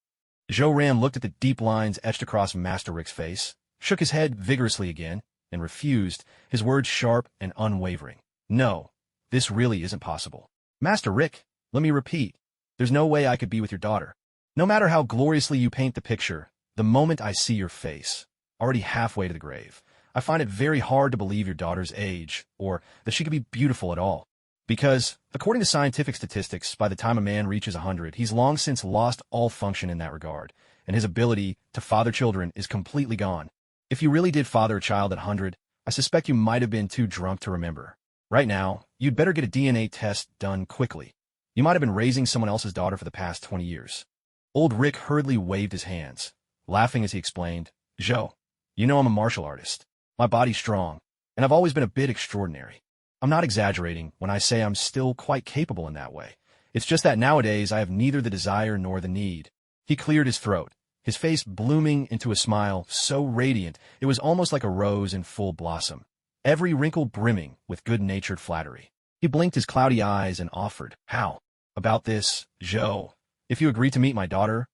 Joe Ran looked at the deep lines etched across Master Rick's face, shook his head vigorously again, and refused, his words sharp and unwavering. No, this really isn't possible. Master Rick, let me repeat, there's no way I could be with your daughter. No matter how gloriously you paint the picture, the moment I see your face, already halfway to the grave, I find it very hard to believe your daughter's age, or that she could be beautiful at all. Because, according to scientific statistics, by the time a man reaches 100, he's long since lost all function in that regard, and his ability to father children is completely gone. If you really did father a child at 100, I suspect you might have been too drunk to remember. Right now, you'd better get a DNA test done quickly. You might have been raising someone else's daughter for the past 20 years. Old Rick hurriedly waved his hands, laughing as he explained, Joe, you know I'm a martial artist. My body's strong, and I've always been a bit extraordinary. I'm not exaggerating when I say I'm still quite capable in that way. It's just that nowadays I have neither the desire nor the need. He cleared his throat, his face blooming into a smile so radiant it was almost like a rose in full blossom, every wrinkle brimming with good-natured flattery. He blinked his cloudy eyes and offered, How about this, Joe? If you agree to meet my daughter,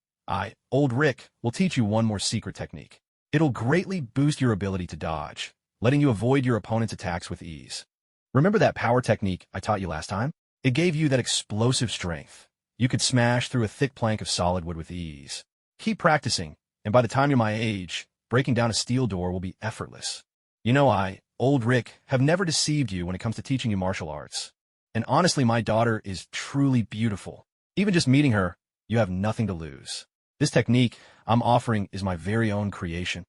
Old Rick, will teach you one more secret technique. It'll greatly boost your ability to dodge, letting you avoid your opponent's attacks with ease. Remember that power technique I taught you last time? It gave you that explosive strength. You could smash through a thick plank of solid wood with ease. Keep practicing, and by the time you're my age, breaking down a steel door will be effortless. You know Old Rick, have never deceived you when it comes to teaching you martial arts. And honestly, my daughter is truly beautiful. Even just meeting her, you have nothing to lose. This technique I'm offering is my very own creation.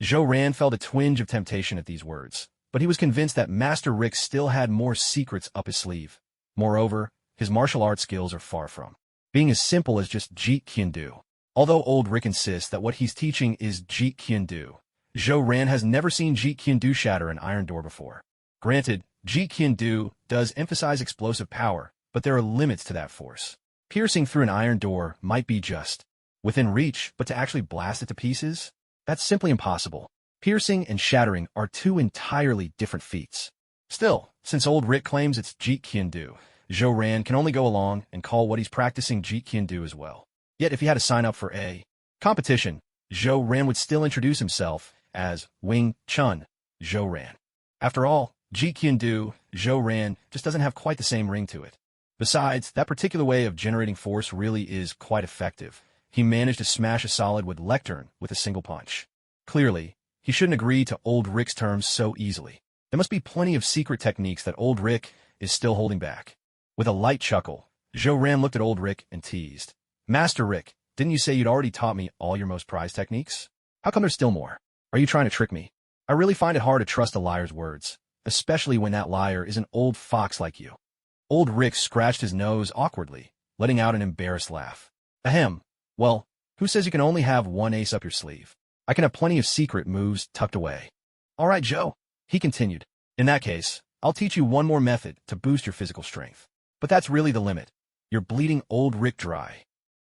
Joe Ran felt a twinge of temptation at these words, but he was convinced that Master Rick still had more secrets up his sleeve. Moreover, his martial arts skills are far from being as simple as just Jeet Kune Do. Although Old Rick insists that what he's teaching is Jeet Kune Do, Joe Ran has never seen Jeet Kune Do shatter an iron door before. Granted, Jeet Kune Do does emphasize explosive power, but there are limits to that force. Piercing through an iron door might be just within reach, but to actually blast it to pieces? That's simply impossible. Piercing and shattering are two entirely different feats. Still, since Old Rick claims it's Jeet Kune Do, Joe Ran can only go along and call what he's practicing Jeet Kune Do as well. Yet if he had to sign up for a competition, Joe Ran would still introduce himself as Wing Chun Joe Ran. After all, Jeet Kune Do Joe Ran just doesn't have quite the same ring to it. Besides, that particular way of generating force really is quite effective. He managed to smash a solid wood lectern with a single punch. Clearly, he shouldn't agree to Old Rick's terms so easily. There must be plenty of secret techniques that Old Rick is still holding back. With a light chuckle, Joe Ran looked at Old Rick and teased. Master Rick, didn't you say you'd already taught me all your most prized techniques? How come there's still more? Are you trying to trick me? I really find it hard to trust a liar's words, especially when that liar is an old fox like you. Old Rick scratched his nose awkwardly, letting out an embarrassed laugh. Ahem. Well, who says you can only have one ace up your sleeve? I can have plenty of secret moves tucked away. All right, Joe, he continued. In that case, I'll teach you one more method to boost your physical strength. But that's really the limit. You're bleeding Old Rick dry.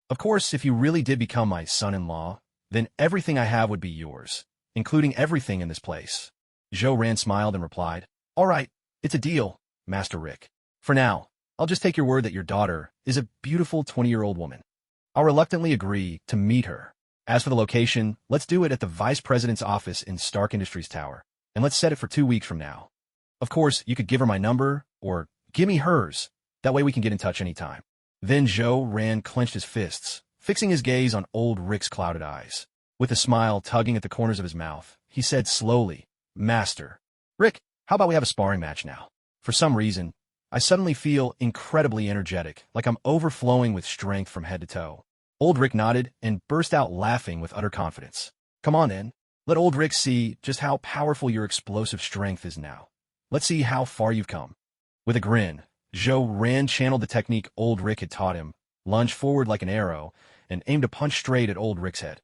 Of course, if you really did become my son-in-law, then everything I have would be yours, including everything in this place. Joe Ran smiled and replied, All right, it's a deal, Master Rick. For now, I'll just take your word that your daughter is a beautiful 20-year-old woman. I'll reluctantly agree to meet her. As for the location, let's do it at the Vice President's office in Stark Industries Tower, and let's set it for 2 weeks from now. Of course, you could give her my number, or give me hers. That way we can get in touch anytime. Then Joe Ran clenched his fists, fixing his gaze on Old Rick's clouded eyes. With a smile tugging at the corners of his mouth, he said slowly, Master Rick, how about we have a sparring match now? For some reason, I suddenly feel incredibly energetic, like I'm overflowing with strength from head to toe. Old Rick nodded and burst out laughing with utter confidence. Come on in. Let Old Rick see just how powerful your explosive strength is now. Let's see how far you've come. With a grin, Joe Ran channeled the technique Old Rick had taught him, lunged forward like an arrow, and aimed a punch straight at Old Rick's head.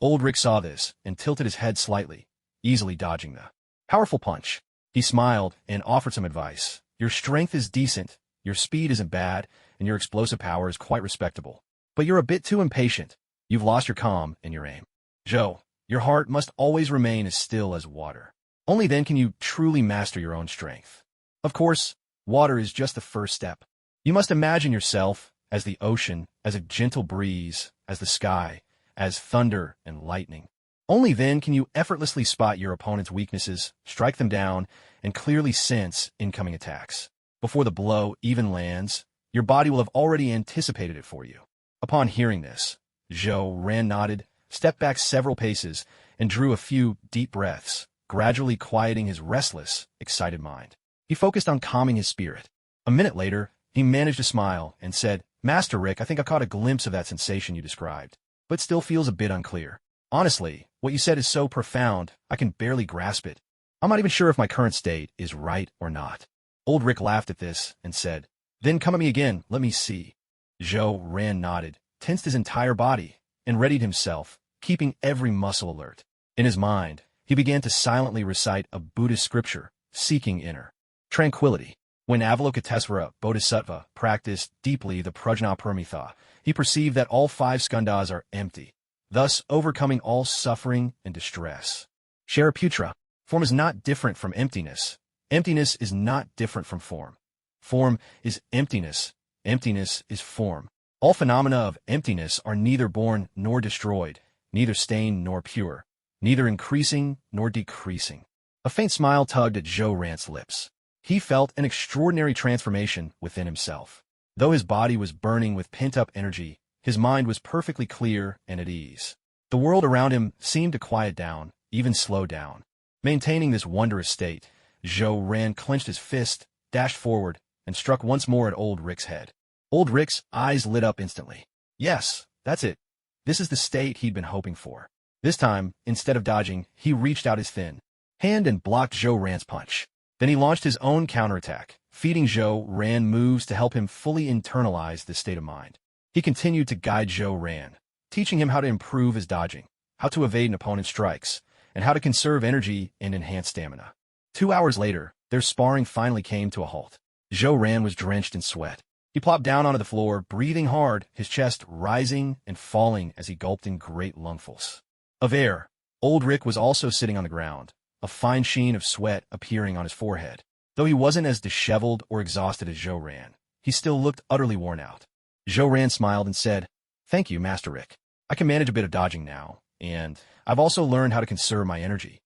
Old Rick saw this and tilted his head slightly, easily dodging the powerful punch. He smiled and offered some advice. Your strength is decent, your speed isn't bad, and your explosive power is quite respectable. But you're a bit too impatient. You've lost your calm and your aim. Joe, your heart must always remain as still as water. Only then can you truly master your own strength. Of course, water is just the first step. You must imagine yourself as the ocean, as a gentle breeze, as the sky, as thunder and lightning. Only then can you effortlessly spot your opponent's weaknesses, strike them down, and clearly sense incoming attacks. Before the blow even lands, your body will have already anticipated it for you. Upon hearing this, Zhou Ran nodded, stepped back several paces, and drew a few deep breaths, gradually quieting his restless, excited mind. He focused on calming his spirit. A minute later, he managed to smile and said, "Master Rick, I think I caught a glimpse of that sensation you described, but still feels a bit unclear. Honestly, what you said is so profound, I can barely grasp it. I'm not even sure if my current state is right or not." Old Rick laughed at this and said, "Then come at me again, let me see." Zhou Ran nodded, tensed his entire body, and readied himself, keeping every muscle alert. In his mind, he began to silently recite a Buddhist scripture, seeking inner tranquility. When Avalokitesvara Bodhisattva practiced deeply the Prajnaparamita, he perceived that all 5 skandhas are empty, thus overcoming all suffering and distress. Shariputra, form is not different from emptiness. Emptiness is not different from form. Form is emptiness. Emptiness is form. All phenomena of emptiness are neither born nor destroyed, neither stained nor pure, neither increasing nor decreasing. A faint smile tugged at Zhou Ran's lips. He felt an extraordinary transformation within himself. Though his body was burning with pent-up energy, his mind was perfectly clear and at ease. The world around him seemed to quiet down, even slow down. Maintaining this wondrous state, Zhou Ran clenched his fist, dashed forward, and struck once more at Old Rick's head. Old Rick's eyes lit up instantly. Yes, that's it. This is the state he'd been hoping for. This time, instead of dodging, he reached out his thin hand and blocked Zhou Ran's punch. Then he launched his own counterattack, feeding Zhou Ran moves to help him fully internalize this state of mind. He continued to guide Zhou Ran, teaching him how to improve his dodging, how to evade an opponent's strikes, and how to conserve energy and enhance stamina. 2 hours later, their sparring finally came to a halt. Zhou Ran was drenched in sweat. He plopped down onto the floor, breathing hard, his chest rising and falling as he gulped in great lungfuls of air. Old Rick was also sitting on the ground, a fine sheen of sweat appearing on his forehead. Though he wasn't as disheveled or exhausted as Zhou Ran, he still looked utterly worn out. Zhou Ran smiled and said, "Thank you, Master Rick. I can manage a bit of dodging now, and I've also learned how to conserve my energy."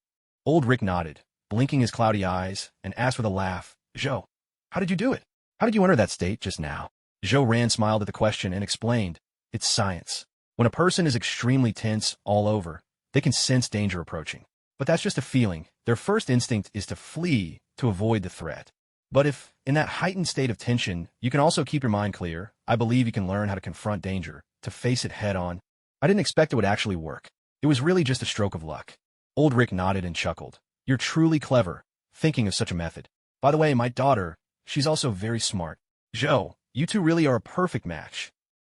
Old Rick nodded, blinking his cloudy eyes, and asked with a laugh, "Zhou, how did you do it? How did you enter that state just now?" Zhou Ran smiled at the question and explained, "It's science. When a person is extremely tense all over, they can sense danger approaching. But that's just a feeling. Their first instinct is to flee to avoid the threat. But if, in that heightened state of tension, you can also keep your mind clear, I believe you can learn how to confront danger, to face it head on." I didn't expect it would actually work. It was really just a stroke of luck. Old Rick nodded and chuckled. "You're truly clever, thinking of such a method. By the way, my daughter, she's also very smart. Zhou, you two really are a perfect match."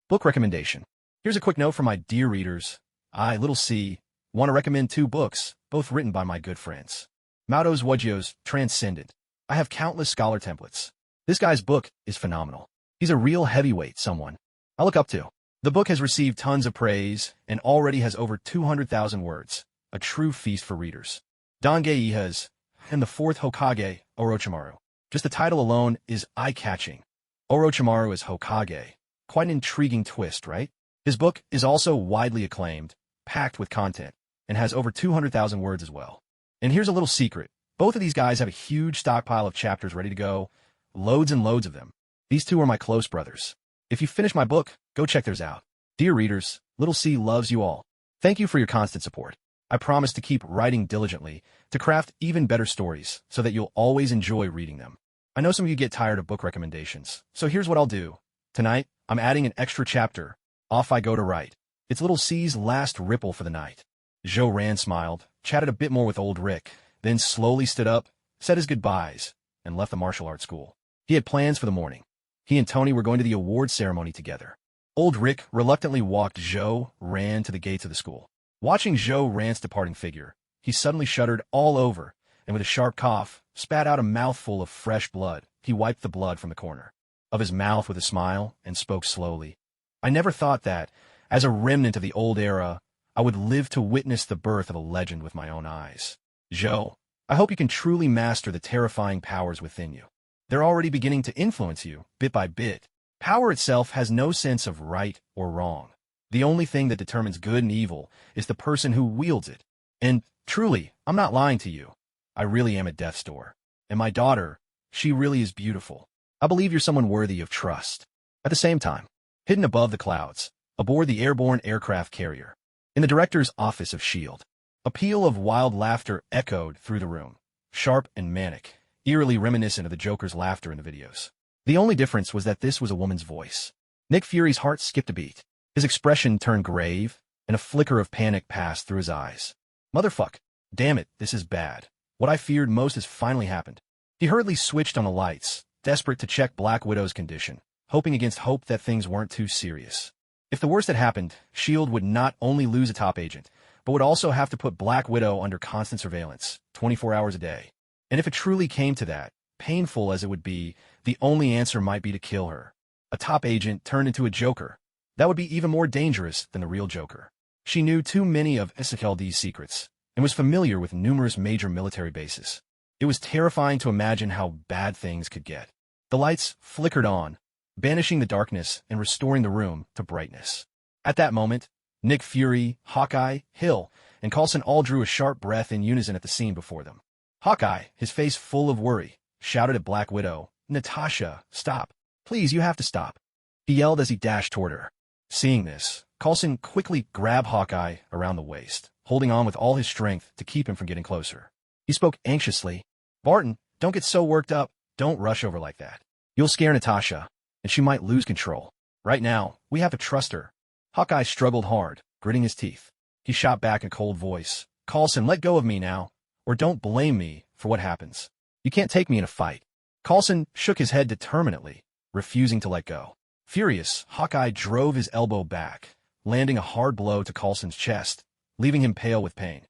Book recommendation. Here's a quick note for my dear readers. I, little c, want to recommend 2 books, both written by my good friends. Maoto's Wujio's Transcendent. I have countless scholar templates. This guy's book is phenomenal. He's a real heavyweight, someone I look up to. The book has received tons of praise and already has over 200,000 words, a true feast for readers. Dange Iha's and the 4th Hokage, Orochimaru. Just the title alone is eye-catching. Orochimaru as Hokage. Quite an intriguing twist, right? His book is also widely acclaimed, packed with content, and has over 200,000 words as well. And here's a little secret. Both of these guys have a huge stockpile of chapters ready to go, loads and loads of them. These two are my close brothers. If you finish my book, go check theirs out. Dear readers, Little C loves you all. Thank you for your constant support. I promise to keep writing diligently to craft even better stories so that you'll always enjoy reading them. I know some of you get tired of book recommendations, so here's what I'll do. Tonight, I'm adding an extra chapter. Off I go to write. It's Little C's last ripple for the night. Zhou Ran smiled, chatted a bit more with Old Rick, then slowly stood up, said his goodbyes, and left the martial arts school. He had plans for the morning. He and Tony were going to the award ceremony together. Old Rick reluctantly walked Zhou Ran to the gates of the school. Watching Zhou Ran's departing figure, he suddenly shuddered all over, and with a sharp cough, spat out a mouthful of fresh blood. He wiped the blood from the corner of his mouth with a smile and spoke slowly. I never thought that, as a remnant of the old era, I would live to witness the birth of a legend with my own eyes. Joe, I hope you can truly master the terrifying powers within you. They're already beginning to influence you, bit by bit. Power itself has no sense of right or wrong. The only thing that determines good and evil is the person who wields it. And, truly, I'm not lying to you. I really am at death's door. And my daughter, she really is beautiful. I believe you're someone worthy of trust. At the same time, hidden above the clouds, aboard the airborne aircraft carrier, in the director's office of S.H.I.E.L.D., a peal of wild laughter echoed through the room, sharp and manic, eerily reminiscent of the Joker's laughter in the videos. The only difference was that this was a woman's voice. Nick Fury's heart skipped a beat. His expression turned grave, and a flicker of panic passed through his eyes. Motherfuck. Damn it, this is bad. What I feared most has finally happened. He hurriedly switched on the lights, desperate to check Black Widow's condition, hoping against hope that things weren't too serious. If the worst had happened, S.H.I.E.L.D. would not only lose a top agent, but would also have to put Black Widow under constant surveillance, 24 hours a day. And if it truly came to that, painful as it would be, the only answer might be to kill her. A top agent turned into a Joker. That would be even more dangerous than the real Joker. She knew too many of S.H.I.E.L.D's secrets, and was familiar with numerous major military bases. It was terrifying to imagine how bad things could get. The lights flickered on, banishing the darkness and restoring the room to brightness. At that moment, Nick Fury, Hawkeye, Hill, and Coulson all drew a sharp breath in unison at the scene before them. Hawkeye, his face full of worry, shouted at Black Widow, "Natasha, stop. Please, you have to stop." He yelled as he dashed toward her. Seeing this, Coulson quickly grabbed Hawkeye around the waist, holding on with all his strength to keep him from getting closer. He spoke anxiously. "Barton, don't get so worked up. Don't rush over like that. You'll scare Natasha, and she might lose control. Right now, we have to trust her." Hawkeye struggled hard, gritting his teeth. He shot back in a cold voice. "Coulson, let go of me now, or don't blame me for what happens. You can't take me in a fight." Coulson shook his head determinedly, refusing to let go. Furious, Hawkeye drove his elbow back, landing a hard blow to Coulson's chest, leaving him pale with pain.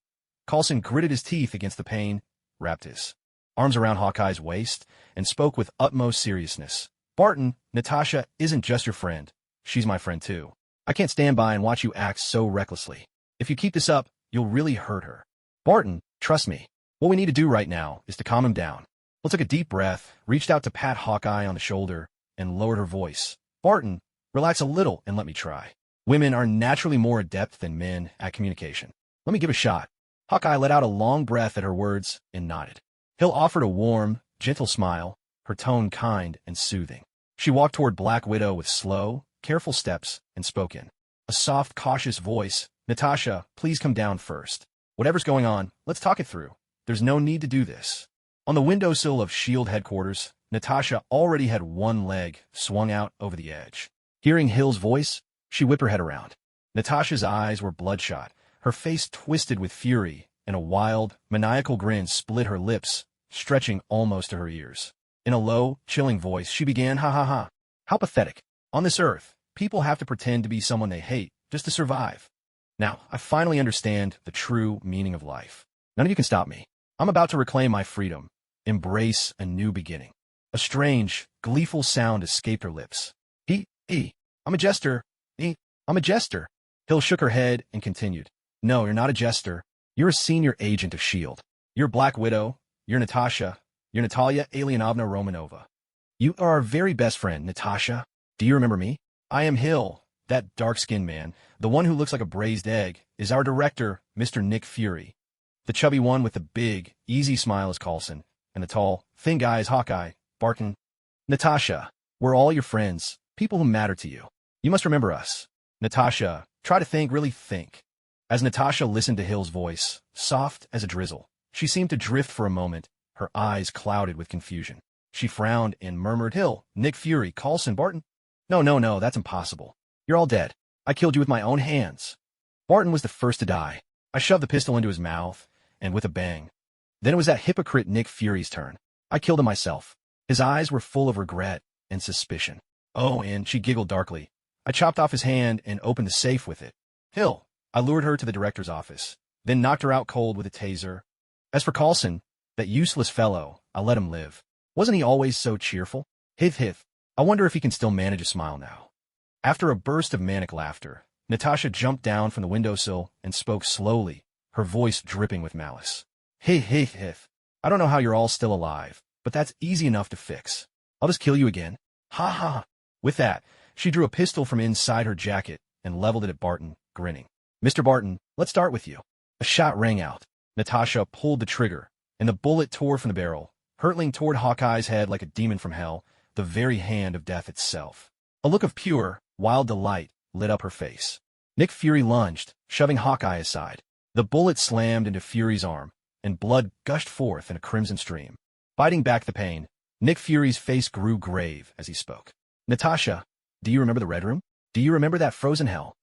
Coulson gritted his teeth against the pain, wrapped his arms around Hawkeye's waist, and spoke with utmost seriousness. "Barton, Natasha isn't just your friend. She's my friend too. I can't stand by and watch you act so recklessly. If you keep this up, you'll really hurt her. Barton, trust me. What we need to do right now is to calm him down." Hill took a deep breath, reached out to pat Hawkeye on the shoulder, and lowered her voice. "Barton, relax a little and let me try. Women are naturally more adept than men at communication. Let me give a shot." Hawkeye let out a long breath at her words and nodded. Hill offered a warm, gentle smile, her tone kind and soothing. She walked toward Black Widow with slow, careful steps and spoke in a soft, cautious voice. "Natasha, please come down first. Whatever's going on, let's talk it through. There's no need to do this." On the windowsill of S.H.I.E.L.D. headquarters, Natasha already had one leg swung out over the edge. Hearing Hill's voice, she whipped her head around. Natasha's eyes were bloodshot, her face twisted with fury, and a wild, maniacal grin split her lips, stretching almost to her ears. In a low, chilling voice, she began, "Ha ha ha. How pathetic. On this earth, people have to pretend to be someone they hate just to survive. Now, I finally understand the true meaning of life. None of you can stop me. I'm about to reclaim my freedom, embrace a new beginning." A strange, gleeful sound escaped her lips. I'm a jester. I'm a jester." Hill shook her head and continued. "No, you're not a jester. You're a senior agent of S.H.I.E.L.D. You're Black Widow. You're Natasha. You're Natalia Alienovna Romanova. You are our very best friend, Natasha. Do you remember me? I am Hill, that dark-skinned man, the one who looks like a braised egg, is our director, Mr. Nick Fury. The chubby one with the big, easy smile is Coulson, and the tall, thin guy is Hawkeye, Barton. Natasha, we're all your friends, people who matter to you. You must remember us. Natasha, try to think, really think." As Natasha listened to Hill's voice, soft as a drizzle, she seemed to drift for a moment, her eyes clouded with confusion. She frowned and murmured, "Hill, Nick Fury, Coulson, Barton? No, that's impossible. You're all dead. I killed you with my own hands." Barton was the first to die. I shoved the pistol into his mouth, and with a bang. Then it was that hypocrite Nick Fury's turn. I killed him myself. His eyes were full of regret and suspicion. "Oh," and she giggled darkly. "I chopped off his hand and opened the safe with it. Hill." I lured her to the director's office, then knocked her out cold with a taser. As for Coulson, that useless fellow, I let him live. Wasn't he always so cheerful? Hith. I wonder if he can still manage a smile now. After a burst of manic laughter, Natasha jumped down from the windowsill and spoke slowly, her voice dripping with malice. Hey, I don't know how you're all still alive, but that's easy enough to fix. I'll just kill you again. Ha ha. With that, she drew a pistol from inside her jacket and leveled it at Barton, grinning. Mr. Barton, let's start with you. A shot rang out. Natasha pulled the trigger, and the bullet tore from the barrel, hurtling toward Hawkeye's head like a demon from hell, the very hand of death itself. A look of pure, wild delight lit up her face. Nick Fury lunged, shoving Hawkeye aside. The bullet slammed into Fury's arm, and blood gushed forth in a crimson stream. Fighting back the pain, Nick Fury's face grew grave as he spoke. Natasha, do you remember the Red Room? Do you remember that frozen hell?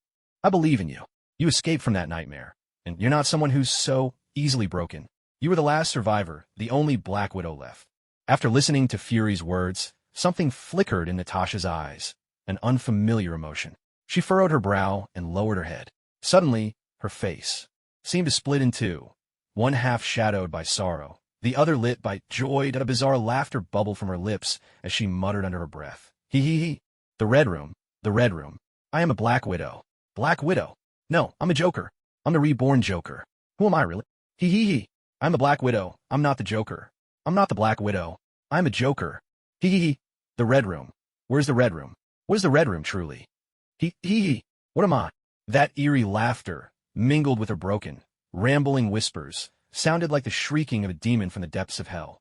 I believe in you. You escaped from that nightmare, and you're not someone who's so easily broken. You were the last survivor, the only Black Widow left. After listening to Fury's words, something flickered in Natasha's eyes, an unfamiliar emotion. She furrowed her brow and lowered her head. Suddenly, her face seemed to split in two, one half shadowed by sorrow, the other lit by joy. A bizarre laughter bubbled from her lips as she muttered under her breath. He. The Red Room. The Red Room. I am a Black Widow. Black Widow. No, I'm a Joker. I'm the reborn Joker. Who am I really? He. I'm the Black Widow. I'm not the Joker. I'm not the Black Widow. I'm a Joker. He. The Red Room. Where's the Red Room? What is the Red Room truly? He. What am I? That eerie laughter, mingled with her broken, rambling whispers, sounded like the shrieking of a demon from the depths of hell.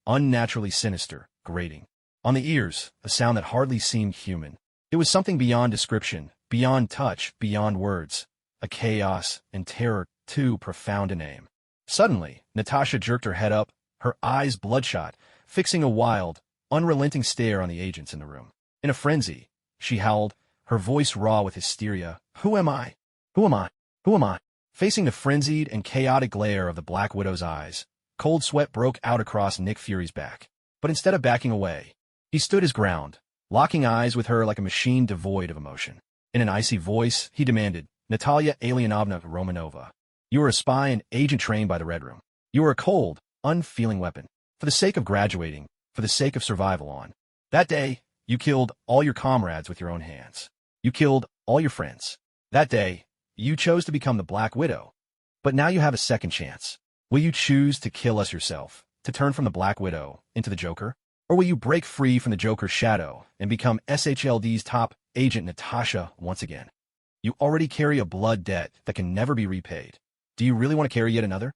Unnaturally sinister, grating. On the ears, a sound that hardly seemed human. It was something beyond description, beyond touch, beyond words. A chaos and terror too profound to name. Suddenly, Natasha jerked her head up, her eyes bloodshot, fixing a wild, unrelenting stare on the agents in the room. In a frenzy, she howled, her voice raw with hysteria. Who am I? Who am I? Who am I? Facing the frenzied and chaotic glare of the Black Widow's eyes, cold sweat broke out across Nick Fury's back. But instead of backing away, he stood his ground, locking eyes with her like a machine devoid of emotion. In an icy voice, he demanded, Natalia Alienovna Romanova, you are a spy and agent trained by the Red Room. You are a cold, unfeeling weapon. For the sake of graduating, for the sake of survival on. That day, you killed all your comrades with your own hands. You killed all your friends. That day, you chose to become the Black Widow. But now you have a second chance. Will you choose to kill us yourself, to turn from the Black Widow into the Joker? Or will you break free from the Joker's shadow and become S.H.I.E.L.D's top agent Natasha once again? You already carry a blood debt that can never be repaid. Do you really want to carry yet another?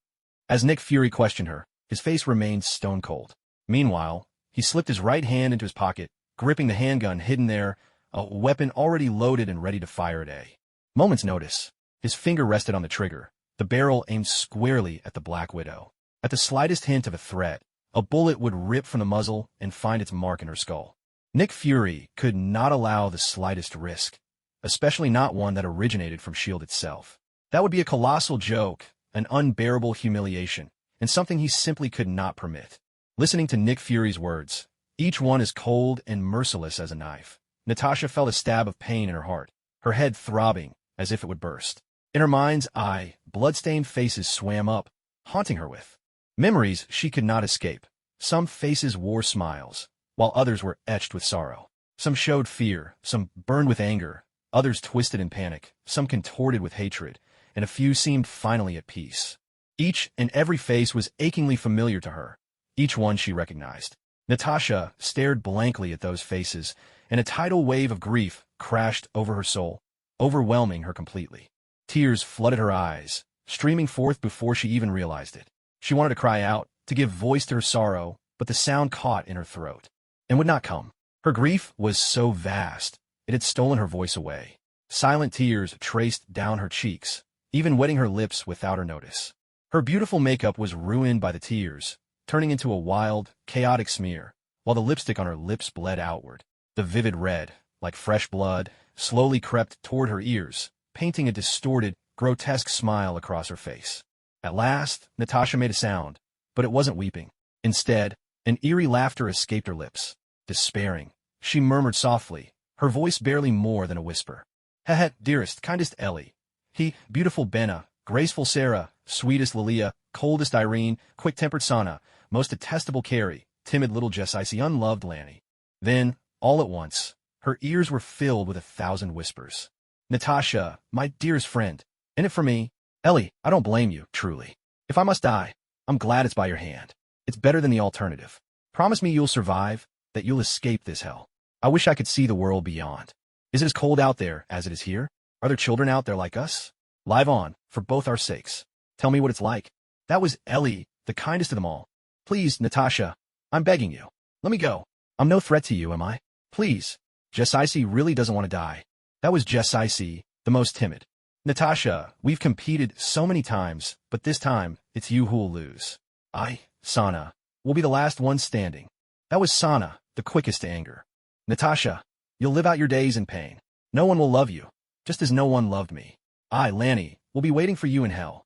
As Nick Fury questioned her, his face remained stone cold. Meanwhile, he slipped his right hand into his pocket, gripping the handgun hidden there, a weapon already loaded and ready to fire at a moment's notice. His finger rested on the trigger, the barrel aimed squarely at the Black Widow. At the slightest hint of a threat, a bullet would rip from the muzzle and find its mark in her skull. Nick Fury could not allow the slightest risk, especially not one that originated from S.H.I.E.L.D. itself. That would be a colossal joke, an unbearable humiliation, and something he simply could not permit. Listening to Nick Fury's words, each one as cold and merciless as a knife, Natasha felt a stab of pain in her heart, her head throbbing as if it would burst. In her mind's eye, blood-stained faces swam up, haunting her with memories she could not escape. Some faces wore smiles, while others were etched with sorrow. Some showed fear, some burned with anger, others twisted in panic, some contorted with hatred, and a few seemed finally at peace. Each and every face was achingly familiar to her, each one she recognized. Natasha stared blankly at those faces, and a tidal wave of grief crashed over her soul, overwhelming her completely. Tears flooded her eyes, streaming forth before she even realized it. She wanted to cry out, to give voice to her sorrow, but the sound caught in her throat, and would not come. Her grief was so vast, it had stolen her voice away. Silent tears traced down her cheeks, even wetting her lips without her notice. Her beautiful makeup was ruined by the tears, turning into a wild, chaotic smear, while the lipstick on her lips bled outward. The vivid red, like fresh blood, slowly crept toward her ears, painting a distorted, grotesque smile across her face. At last, Natasha made a sound, but it wasn't weeping. Instead, an eerie laughter escaped her lips. Despairing, she murmured softly, her voice barely more than a whisper. Hehe, dearest, kindest Ellie. He, beautiful Benna, graceful Sarah, sweetest Lilia, coldest Irene, quick-tempered Sana, most detestable Carrie, timid little Jessica, unloved Lanny. Then, all at once, Her ears were filled with 1,000 whispers. Natasha, my dearest friend, in it for me. Ellie, I don't blame you, truly. If I must die, I'm glad it's by your hand. It's better than the alternative. Promise me you'll survive, that you'll escape this hell. I wish I could see the world beyond. Is it as cold out there as it is here? Are there children out there like us? Live on, for both our sakes. Tell me what it's like. That was Ellie, the kindest of them all. Please, Natasha, I'm begging you. Let me go. I'm no threat to you, am I? Please. S.H.I.E.L.D really doesn't want to die. That was S.H.I.E.L.D, the most timid. Natasha, we've competed so many times, but this time, it's you who'll lose. I, Sana, will be the last one standing. That was Sana, the quickest to anger. Natasha, you'll live out your days in pain. No one will love you, just as no one loved me. I, Lanny, will be waiting for you in hell.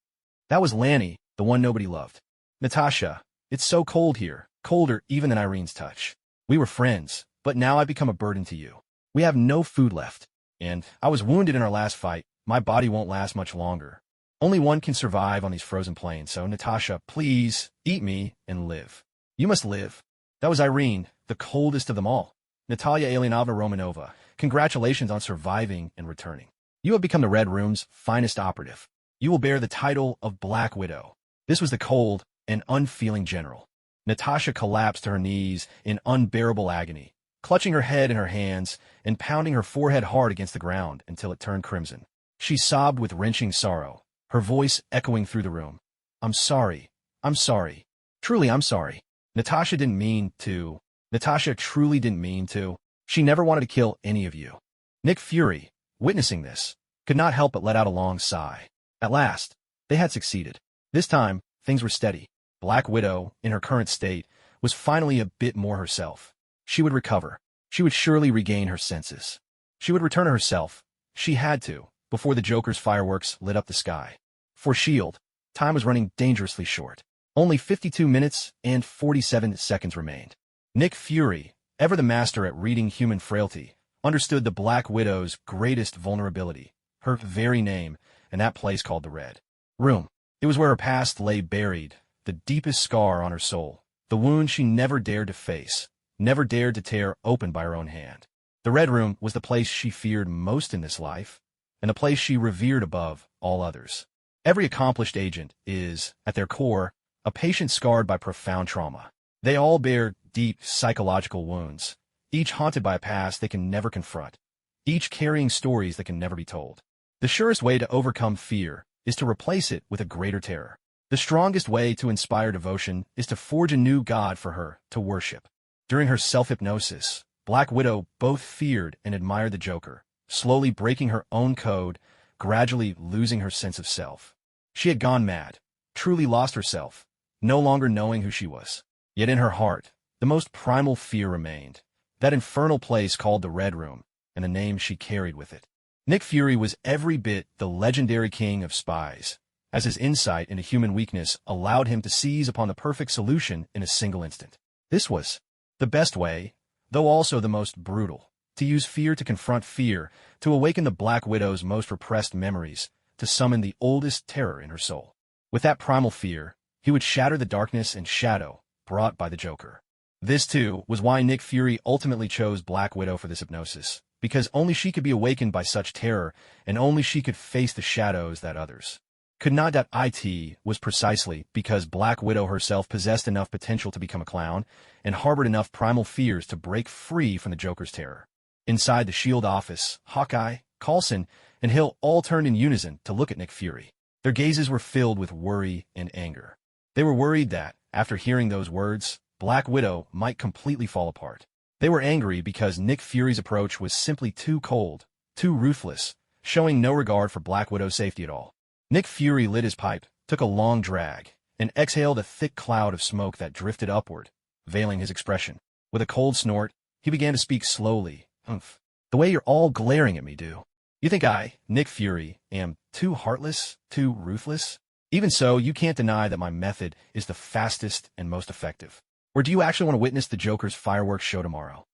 That was Lanny, the one nobody loved. Natasha, it's so cold here, colder even than Irene's touch. We were friends, but now I've become a burden to you. We have no food left, and I was wounded in our last fight. My body won't last much longer. Only one can survive on these frozen plains, so Natasha, please, eat me and live. You must live. That was Irene, the coldest of them all. Natalia Alienova Romanova, congratulations on surviving and returning. You have become the Red Room's finest operative. You will bear the title of Black Widow. This was the cold and unfeeling general. Natasha collapsed to her knees in unbearable agony, clutching her head in her hands and pounding her forehead hard against the ground until it turned crimson. She sobbed with wrenching sorrow, her voice echoing through the room. I'm sorry. I'm sorry. Truly, I'm sorry. Natasha didn't mean to. Natasha truly didn't mean to. She never wanted to kill any of you. Nick Fury, witnessing this, could not help but let out a long sigh. At last, they had succeeded. This time, things were steady. Black Widow, in her current state, was finally a bit more herself. She would recover. She would surely regain her senses. She would return to herself. She had to, before the Joker's fireworks lit up the sky. For S.H.I.E.L.D, time was running dangerously short. Only 52 minutes and 47 seconds remained. Nick Fury, ever the master at reading human frailty, understood the Black Widow's greatest vulnerability, her very name, and that place called the Red Room. It was where her past lay buried, the deepest scar on her soul, the wound she never dared to face, never dared to tear open by her own hand. The Red Room was the place she feared most in this life, and the place she revered above all others. Every accomplished agent is, at their core, a patient scarred by profound trauma. They all bear deep psychological wounds, each haunted by a past they can never confront, each carrying stories that can never be told. The surest way to overcome fear is to replace it with a greater terror. The strongest way to inspire devotion is to forge a new god for her to worship. During her self-hypnosis, Black Widow both feared and admired the Joker, slowly breaking her own code, gradually losing her sense of self. She had gone mad, truly lost herself, no longer knowing who she was. Yet in her heart, the most primal fear remained, that infernal place called the Red Room, and the name she carried with it. Nick Fury was every bit the legendary king of spies, as his insight into human weakness allowed him to seize upon the perfect solution in a single instant. This was the best way, though also the most brutal, to use fear to confront fear, to awaken the Black Widow's most repressed memories, to summon the oldest terror in her soul. With that primal fear, he would shatter the darkness and shadow brought by the Joker. This, too, was why Nick Fury ultimately chose Black Widow for this hypnosis, because only she could be awakened by such terror, and only she could face the shadows that others could not. It was precisely because Black Widow herself possessed enough potential to become a clown, and harbored enough primal fears to break free from the Joker's terror. Inside the S.H.I.E.L.D. office, Hawkeye, Coulson, and Hill all turned in unison to look at Nick Fury. Their gazes were filled with worry and anger. They were worried that, after hearing those words, Black Widow might completely fall apart. They were angry because Nick Fury's approach was simply too cold, too ruthless, showing no regard for Black Widow's safety at all. Nick Fury lit his pipe, took a long drag, and exhaled a thick cloud of smoke that drifted upward, veiling his expression. With a cold snort, he began to speak slowly. The way you're all glaring at me, do. You think I, Nick Fury, am too heartless, too ruthless? Even so, you can't deny that my method is the fastest and most effective. Or do you actually want to witness the Joker's fireworks show tomorrow?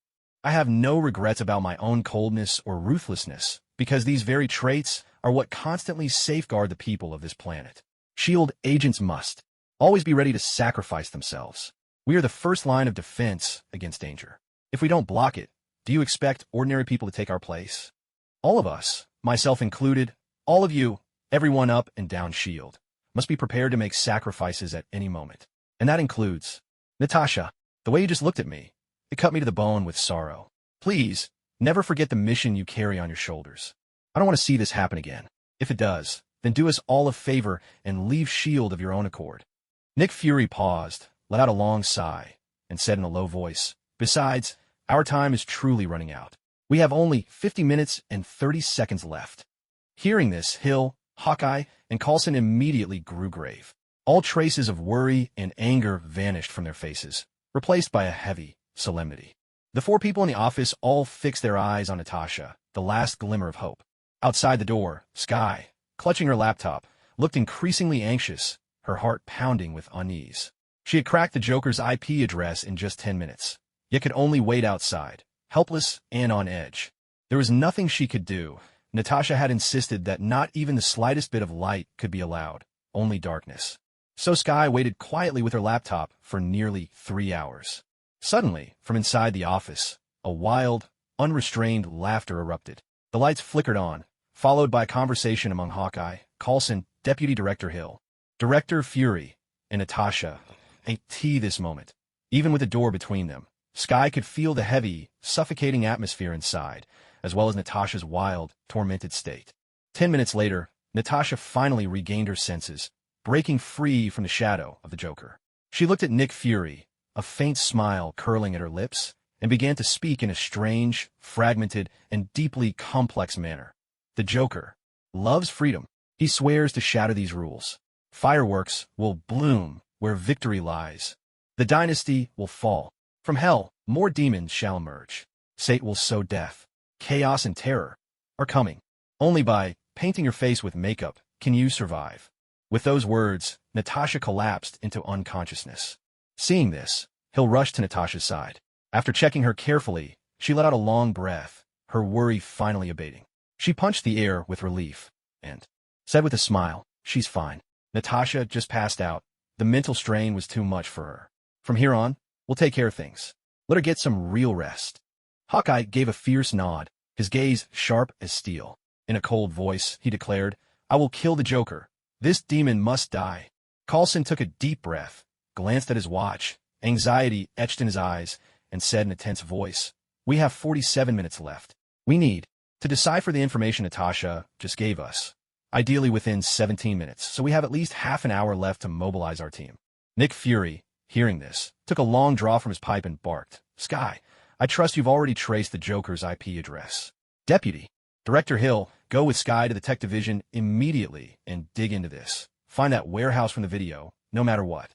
I have no regrets about my own coldness or ruthlessness, because these very traits are what constantly safeguard the people of this planet. S.H.I.E.L.D. agents must always be ready to sacrifice themselves. We are the first line of defense against danger. If we don't block it, Do you expect ordinary people to take our place? All of us, myself included, all of you, everyone up and down S.H.I.E.L.D, must be prepared to make sacrifices at any moment. And that includes Natasha. The way you just looked at me, it cut me to the bone with sorrow. Please, never forget the mission you carry on your shoulders. I don't want to see this happen again. If it does, then do us all a favor and leave S.H.I.E.L.D of your own accord. Nick Fury paused, let out a long sigh, and said in a low voice, besides, our time is truly running out. We have only 50 minutes and 30 seconds left. Hearing this, Hill, Hawkeye, and Coulson immediately grew grave. All traces of worry and anger vanished from their faces, replaced by a heavy solemnity. The four people in the office all fixed their eyes on Natasha, the last glimmer of hope. Outside the door, S.H.I.E.L.D, clutching her laptop, looked increasingly anxious, her heart pounding with unease. She had cracked the Joker's IP address in just 10 minutes, yet could only wait outside, helpless and on edge. There was nothing she could do. Natasha had insisted that not even the slightest bit of light could be allowed, only darkness. So S.H.I.E.L.D waited quietly with her laptop for nearly 3 hours. Suddenly, from inside the office, a wild, unrestrained laughter erupted. The lights flickered on, followed by a conversation among Hawkeye, Coulson, Deputy Director Hill, Director Fury, and Natasha. A tea this moment. Even with the door between them, S.H.I.E.L.D could feel the heavy, suffocating atmosphere inside, as well as Natasha's wild, tormented state. 10 minutes later, Natasha finally regained her senses, breaking free from the shadow of the Joker. She looked at Nick Fury, a faint smile curling at her lips, and began to speak in a strange, fragmented, and deeply complex manner. The Joker loves freedom. He swears to shatter these rules. Fireworks will bloom where victory lies. The dynasty will fall. From hell, more demons shall emerge. Satan will sow death. Chaos and terror are coming. Only by painting your face with makeup can you survive. With those words, Natasha collapsed into unconsciousness. Seeing this, Hill rushed to Natasha's side. After checking her carefully, she let out a long breath, her worry finally abating. She punched the air with relief and said with a smile, "She's fine." Natasha just passed out. The mental strain was too much for her. From here on, we'll take care of things. Let her get some real rest. Hawkeye gave a fierce nod, his gaze sharp as steel. In a cold voice, he declared, "I will kill the Joker. This demon must die." Coulson took a deep breath, glanced at his watch, anxiety etched in his eyes, and said in a tense voice, "We have 47 minutes left. We need to decipher the information Natasha just gave us, ideally within 17 minutes, so we have at least half an hour left to mobilize our team." Nick Fury, hearing this, took a long draw from his pipe and barked, "S.H.I.E.L.D, I trust you've already traced the Joker's IP address. Deputy Director Hill, go with S.H.I.E.L.D to the tech division immediately and dig into this. Find that warehouse from the video, no matter what.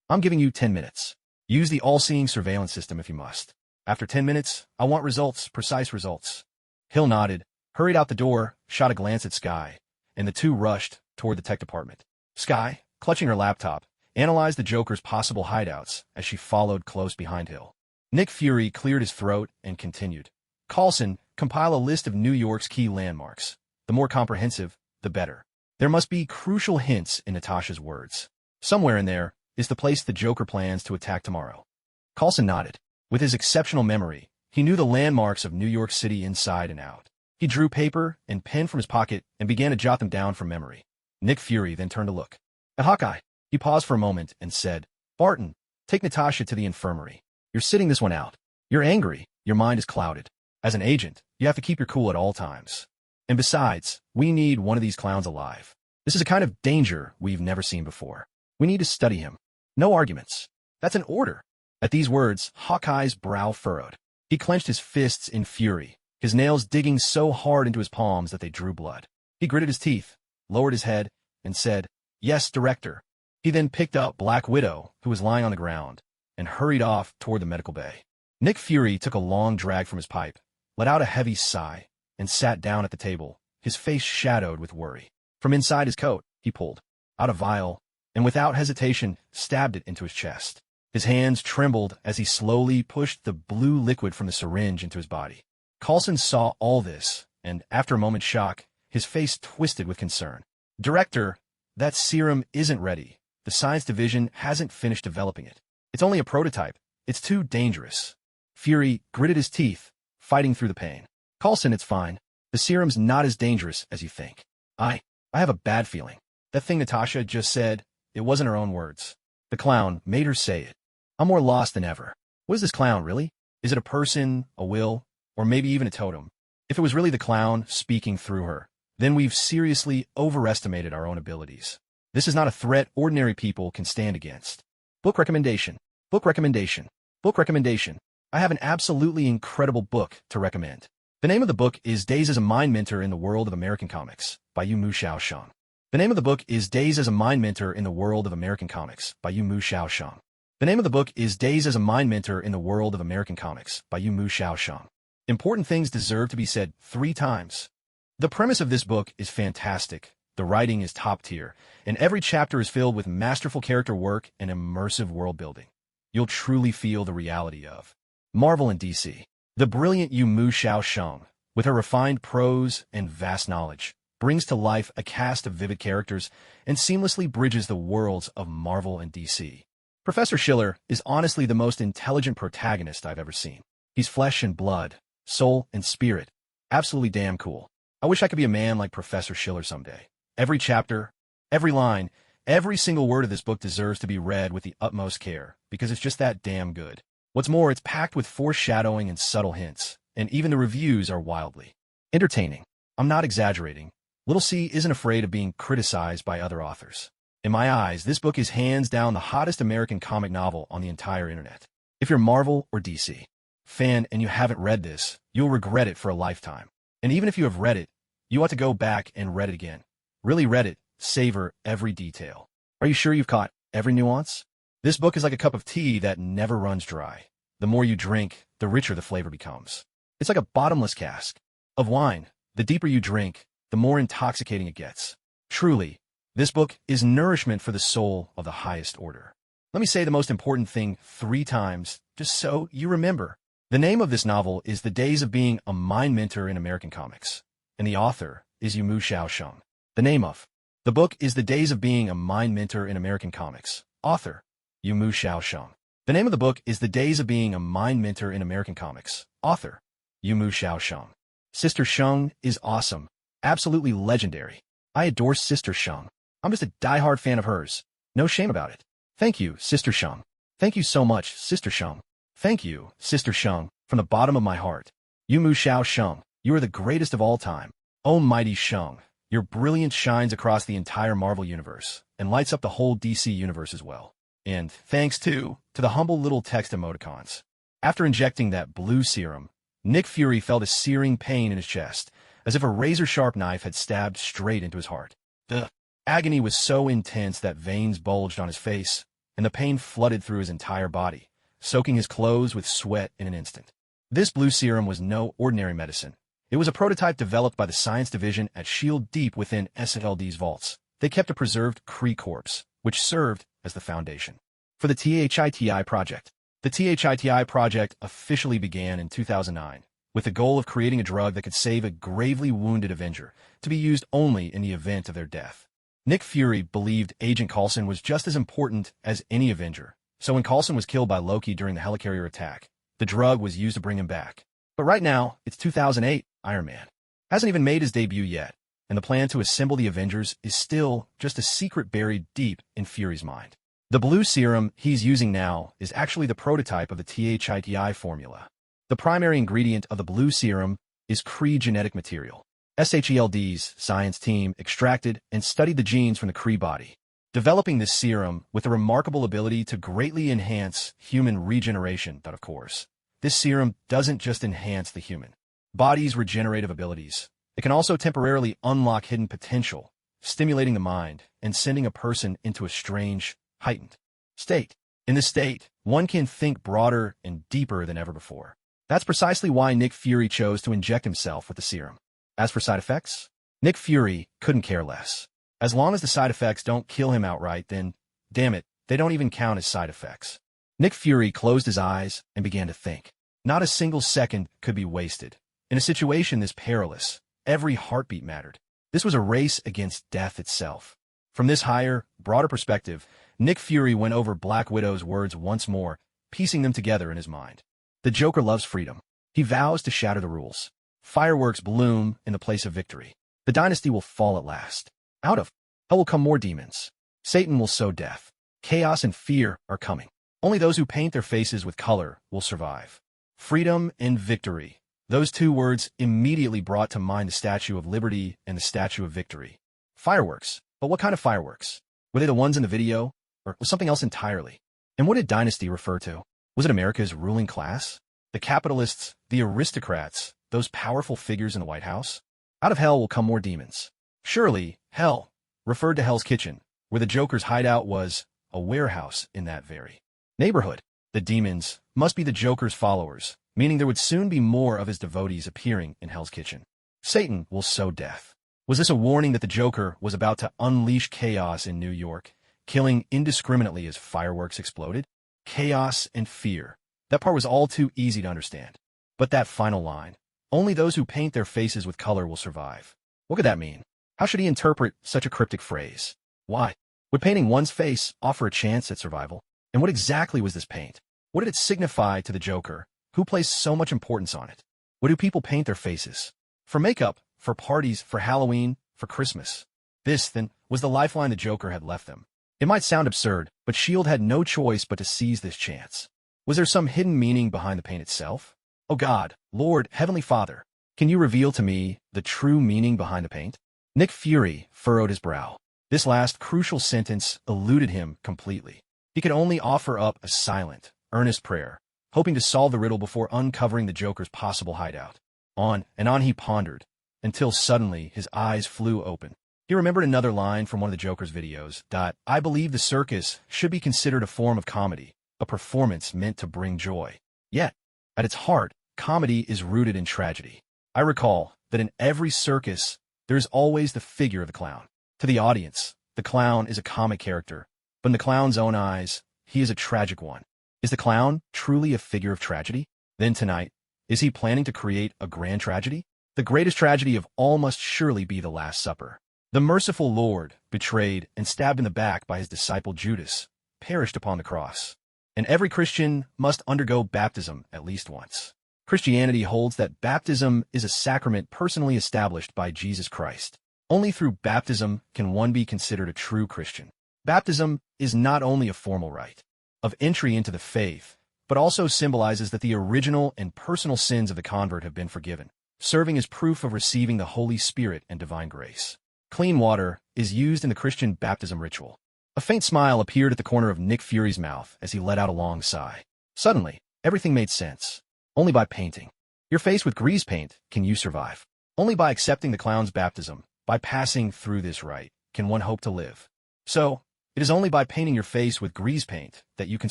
I'm giving you 10 minutes. Use the all-seeing surveillance system if you must. After 10 minutes, I want results, precise results." Hill nodded, hurried out the door, shot a glance at S.H.I.E.L.D, and the two rushed toward the tech department. S.H.I.E.L.D, clutching her laptop, analyzed the Joker's possible hideouts as she followed close behind Hill. Nick Fury cleared his throat and continued. "Coulson, compile a list of New York's key landmarks. The more comprehensive, the better. There must be crucial hints in Natasha's words. Somewhere in there is the place the Joker plans to attack tomorrow." Coulson nodded. With his exceptional memory, he knew the landmarks of New York City inside and out. He drew paper and pen from his pocket and began to jot them down from memory. Nick Fury then turned to look at Hawkeye. He paused for a moment and said, "Barton, take Natasha to the infirmary. You're sitting this one out. You're angry. Your mind is clouded. As an agent, you have to keep your cool at all times. And besides, we need one of these clowns alive. This is a kind of danger we've never seen before. We need to study him. No arguments. That's an order." At these words, Hawkeye's brow furrowed. He clenched his fists in fury, his nails digging so hard into his palms that they drew blood. He gritted his teeth, lowered his head, and said, "Yes, Director." He then picked up Black Widow, who was lying on the ground, and hurried off toward the medical bay. Nick Fury took a long drag from his pipe, let out a heavy sigh, and sat down at the table, his face shadowed with worry. From inside his coat, he pulled out a vial, and without hesitation, stabbed it into his chest. His hands trembled as he slowly pushed the blue liquid from the syringe into his body. Coulson saw all this, and after a moment's shock, his face twisted with concern. "Director, that serum isn't ready. The science division hasn't finished developing it. It's only a prototype. It's too dangerous." Fury gritted his teeth, fighting through the pain. Coulson, it's fine. The serum's not as dangerous as you think. I have a bad feeling. That thing Natasha just said, it wasn't her own words. The clown made her say it. I'm more lost than ever. What is this clown, really? Is it a person, a will, or maybe even a totem? If it was really the clown speaking through her, then we've seriously overestimated our own abilities. This is not a threat ordinary people can stand against. Book recommendation. Book recommendation. Book recommendation. I have an absolutely incredible book to recommend. The name of the book is Days as a Mind Mentor in the World of American Comics by Yu Mu Xiaoshang. The name of the book is Days as a Mind Mentor in the World of American Comics by Yu Mu Xiaoshang. The name of the book is Days as a Mind Mentor in the World of American Comics by Yu Mu Xiaoshang. Important things deserve to be said 3 times. The premise of this book is fantastic. The writing is top tier, and every chapter is filled with masterful character work and immersive world building. You'll truly feel the reality of Marvel and DC. The brilliant Yu Mu Xiaoshang, with her refined prose and vast knowledge, brings to life a cast of vivid characters and seamlessly bridges the worlds of Marvel and DC. Professor Schiller is honestly the most intelligent protagonist I've ever seen. He's flesh and blood, soul and spirit. Absolutely damn cool. I wish I could be a man like Professor Schiller someday. Every chapter, every line, every single word of this book deserves to be read with the utmost care, because it's just that damn good. What's more, it's packed with foreshadowing and subtle hints, and even the reviews are wildly entertaining. I'm not exaggerating. Little C isn't afraid of being criticized by other authors. In my eyes, this book is hands down the hottest American comic novel on the entire internet. If you're Marvel or DC fan and you haven't read this, you'll regret it for a lifetime. And even if you have read it, you ought to go back and read it again. Really read it, savor every detail. Are you sure you've caught every nuance? This book is like a cup of tea that never runs dry. The more you drink, the richer the flavor becomes. It's like a bottomless cask of wine. The deeper you drink, the more intoxicating it gets. Truly, this book is nourishment for the soul of the highest order. Let me say the most important thing 3 times, just so you remember. The name of this novel is The Days of Being a Mind Mentor in American Comics, and the author is Yu Mu Xiaoshang. The name of the book is The Days of Being a Mind Mentor in American Comics. Author, Yu Mu Xiaoshang. The name of the book is The Days of Being a Mind Mentor in American Comics. Author, Yu Mu Xiaoshang. Sister Shang is awesome. Absolutely legendary. I adore Sister Shang. I'm just a diehard fan of hers. No shame about it. Thank you, Sister Shang. Thank you so much, Sister Shang. Thank you, Sister Shang, from the bottom of my heart. Yu Mu Xiaoshang, you are the greatest of all time. Oh mighty Shang, your brilliance shines across the entire Marvel universe and lights up the whole DC universe as well. And thanks to the humble little text emoticons. After injecting that blue serum, Nick Fury felt a searing pain in his chest, as if a razor-sharp knife had stabbed straight into his heart. The agony was so intense that veins bulged on his face, and the pain flooded through his entire body, soaking his clothes with sweat in an instant. This blue serum was no ordinary medicine. It was a prototype developed by the science division at S.H.I.E.L.D. deep within S.H.I.E.L.D's vaults. They kept a preserved Kree corpse, which served as the foundation for the S.H.I.E.L.D. project. The S.H.I.E.L.D. project officially began in 2009, with the goal of creating a drug that could save a gravely wounded Avenger, to be used only in the event of their death. Nick Fury believed Agent Coulson was just as important as any Avenger, so when Coulson was killed by Loki during the helicarrier attack, the drug was used to bring him back. But right now, it's 2008, Iron Man hasn't even made his debut yet, and the plan to assemble the Avengers is still just a secret buried deep in Fury's mind. The blue serum he's using now is actually the prototype of the S.H.I.E.L.D. formula. The primary ingredient of the blue serum is Kree genetic material. S.H.I.E.L.D's science team extracted and studied the genes from the Kree body, developing this serum with a remarkable ability to greatly enhance human regeneration. But of course, this serum doesn't just enhance the human body's regenerative abilities. It can also temporarily unlock hidden potential, stimulating the mind and sending a person into a strange, heightened state. In this state, one can think broader and deeper than ever before. That's precisely why Nick Fury chose to inject himself with the serum. As for side effects, Nick Fury couldn't care less. As long as the side effects don't kill him outright, then, damn it, they don't even count as side effects. Nick Fury closed his eyes and began to think. Not a single second could be wasted. In a situation this perilous, every heartbeat mattered. This was a race against death itself. From this higher, broader perspective, Nick Fury went over Black Widow's words once more, piecing them together in his mind. The Joker loves freedom. He vows to shatter the rules. Fireworks bloom in the place of victory. The dynasty will fall at last. Out of hell will come more demons. Satan will sow death. Chaos and fear are coming. Only those who paint their faces with color will survive. Freedom and victory. Those two words immediately brought to mind the Statue of Liberty and the Statue of Victory. Fireworks. But what kind of fireworks? Were they the ones in the video, or was something else entirely? And what did dynasty refer to? Was it America's ruling class? The capitalists, the aristocrats, those powerful figures in the White House? Out of hell will come more demons. Surely, hell referred to Hell's Kitchen, where the Joker's hideout was a warehouse in that very neighborhood. The demons must be the Joker's followers, meaning there would soon be more of his devotees appearing in Hell's Kitchen. Satan will sow death. Was this a warning that the Joker was about to unleash chaos in New York, killing indiscriminately as fireworks exploded? Chaos and fear. That part was all too easy to understand. But that final line, only those who paint their faces with color will survive. What could that mean? How should he interpret such a cryptic phrase? Why? Would painting one's face offer a chance at survival? And what exactly was this paint? What did it signify to the Joker, who placed so much importance on it? What do people paint their faces? For makeup, for parties, for Halloween, for Christmas. This, then, was the lifeline the Joker had left them. It might sound absurd, but S.H.I.E.L.D. had no choice but to seize this chance. Was there some hidden meaning behind the paint itself? Oh God, Lord, Heavenly Father, can you reveal to me the true meaning behind the paint? Nick Fury furrowed his brow. This last crucial sentence eluded him completely. He could only offer up a silent, earnest prayer, hoping to solve the riddle before uncovering the Joker's possible hideout. On and on he pondered, until suddenly his eyes flew open. He remembered another line from one of the Joker's videos. I believe the circus should be considered a form of comedy, a performance meant to bring joy. Yet, at its heart, comedy is rooted in tragedy. I recall that in every circus, there is always the figure of the clown. To the audience, the clown is a comic character, but in the clown's own eyes, he is a tragic one. Is the clown truly a figure of tragedy? Then tonight, is he planning to create a grand tragedy? The greatest tragedy of all must surely be the Last Supper. The merciful Lord, betrayed and stabbed in the back by his disciple Judas, perished upon the cross. And every Christian must undergo baptism at least once. Christianity holds that baptism is a sacrament personally established by Jesus Christ. Only through baptism can one be considered a true Christian. Baptism is not only a formal rite of entry into the faith, but also symbolizes that the original and personal sins of the convert have been forgiven, serving as proof of receiving the Holy Spirit and divine grace. Clean water is used in the Christian baptism ritual. A faint smile appeared at the corner of Nick Fury's mouth as he let out a long sigh. Suddenly, everything made sense. Only by painting your face with grease paint can you survive. Only by accepting the clown's baptism, by passing through this rite, can one hope to live. So, it is only by painting your face with grease paint that you can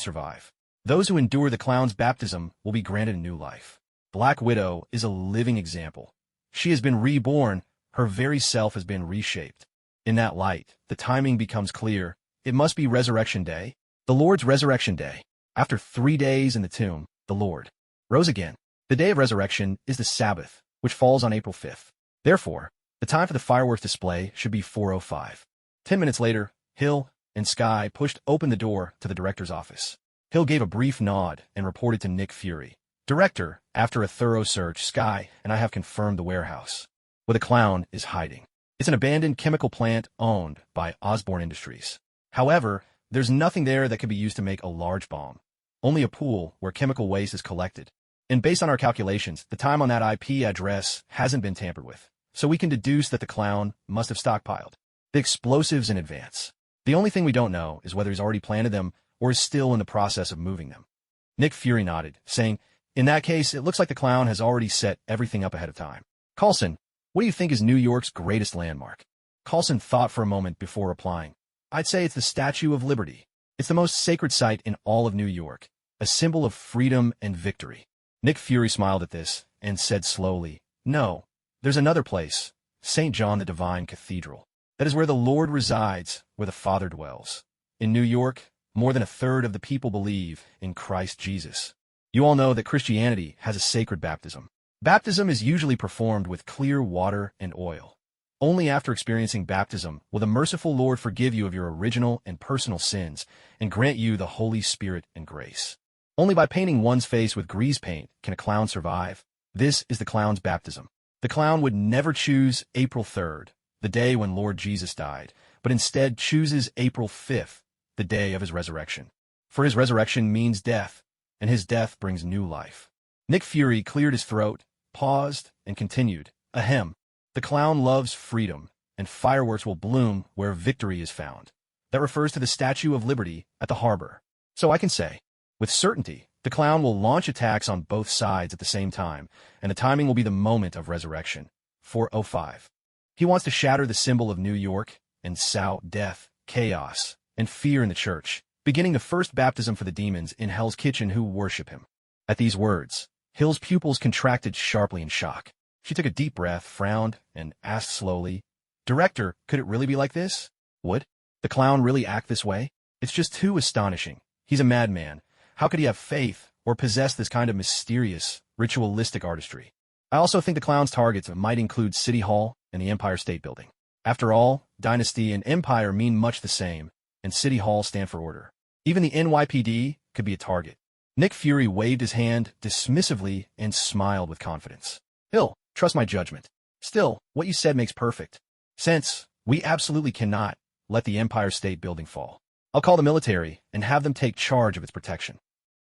survive. Those who endure the clown's baptism will be granted a new life. Black Widow is a living example. She has been reborn, her very self has been reshaped. In that light, the timing becomes clear. It must be Resurrection Day, the Lord's Resurrection Day. After 3 days in the tomb, the Lord rose again. The day of resurrection is the Sabbath, which falls on April 5th. Therefore, the time for the fireworks display should be 4:05. 10 minutes later, Hill and Sky pushed open the door to the director's office. Hill gave a brief nod and reported to Nick Fury. Director, after a thorough search, Sky and I have confirmed the warehouse where the clown is hiding. It's an abandoned chemical plant owned by Osborne Industries. However, there's nothing there that could be used to make a large bomb. Only a pool where chemical waste is collected. And based on our calculations, the time on that IP address hasn't been tampered with. So we can deduce that the clown must have stockpiled the explosives in advance. The only thing we don't know is whether he's already planted them or is still in the process of moving them. Nick Fury nodded, saying, in that case, it looks like the clown has already set everything up ahead of time. Coulson, what do you think is New York's greatest landmark? Coulson thought for a moment before replying. I'd say it's the Statue of Liberty. It's the most sacred site in all of New York, a symbol of freedom and victory. Nick Fury smiled at this and said slowly, no, there's another place, St. John the Divine Cathedral. That is where the Lord resides, where the Father dwells. In New York, more than a third of the people believe in Christ Jesus. You all know that Christianity has a sacred baptism. Baptism is usually performed with clear water and oil. Only after experiencing baptism will the merciful Lord forgive you of your original and personal sins and grant you the Holy Spirit and grace. Only by painting one's face with grease paint can a clown survive. This is the clown's baptism. The clown would never choose April 3rd, the day when Lord Jesus died, but instead chooses April 5th, the day of his resurrection. For his resurrection means death, and his death brings new life. Nick Fury cleared his throat, paused, and continued, Ahem. The clown loves freedom, and fireworks will bloom where victory is found. That refers to the Statue of Liberty at the harbor. So I can say, with certainty, the clown will launch attacks on both sides at the same time, and the timing will be the moment of resurrection. 4:05. He wants to shatter the symbol of New York and sow death, chaos, and fear in the church, beginning the first baptism for the demons in Hell's Kitchen who worship him. At these words, Hill's pupils contracted sharply in shock. She took a deep breath, frowned, and asked slowly, Director, could it really be like this? Would the clown really act this way? It's just too astonishing. He's a madman. How could he have faith or possess this kind of mysterious, ritualistic artistry? I also think the clown's targets might include City Hall and the Empire State Building. After all, dynasty and empire mean much the same, and City Hall stand for order. Even the NYPD could be a target. Nick Fury waved his hand dismissively and smiled with confidence. Hill, trust my judgment. Still, what you said makes perfect sense. We absolutely cannot let the Empire State Building fall. I'll call the military and have them take charge of its protection.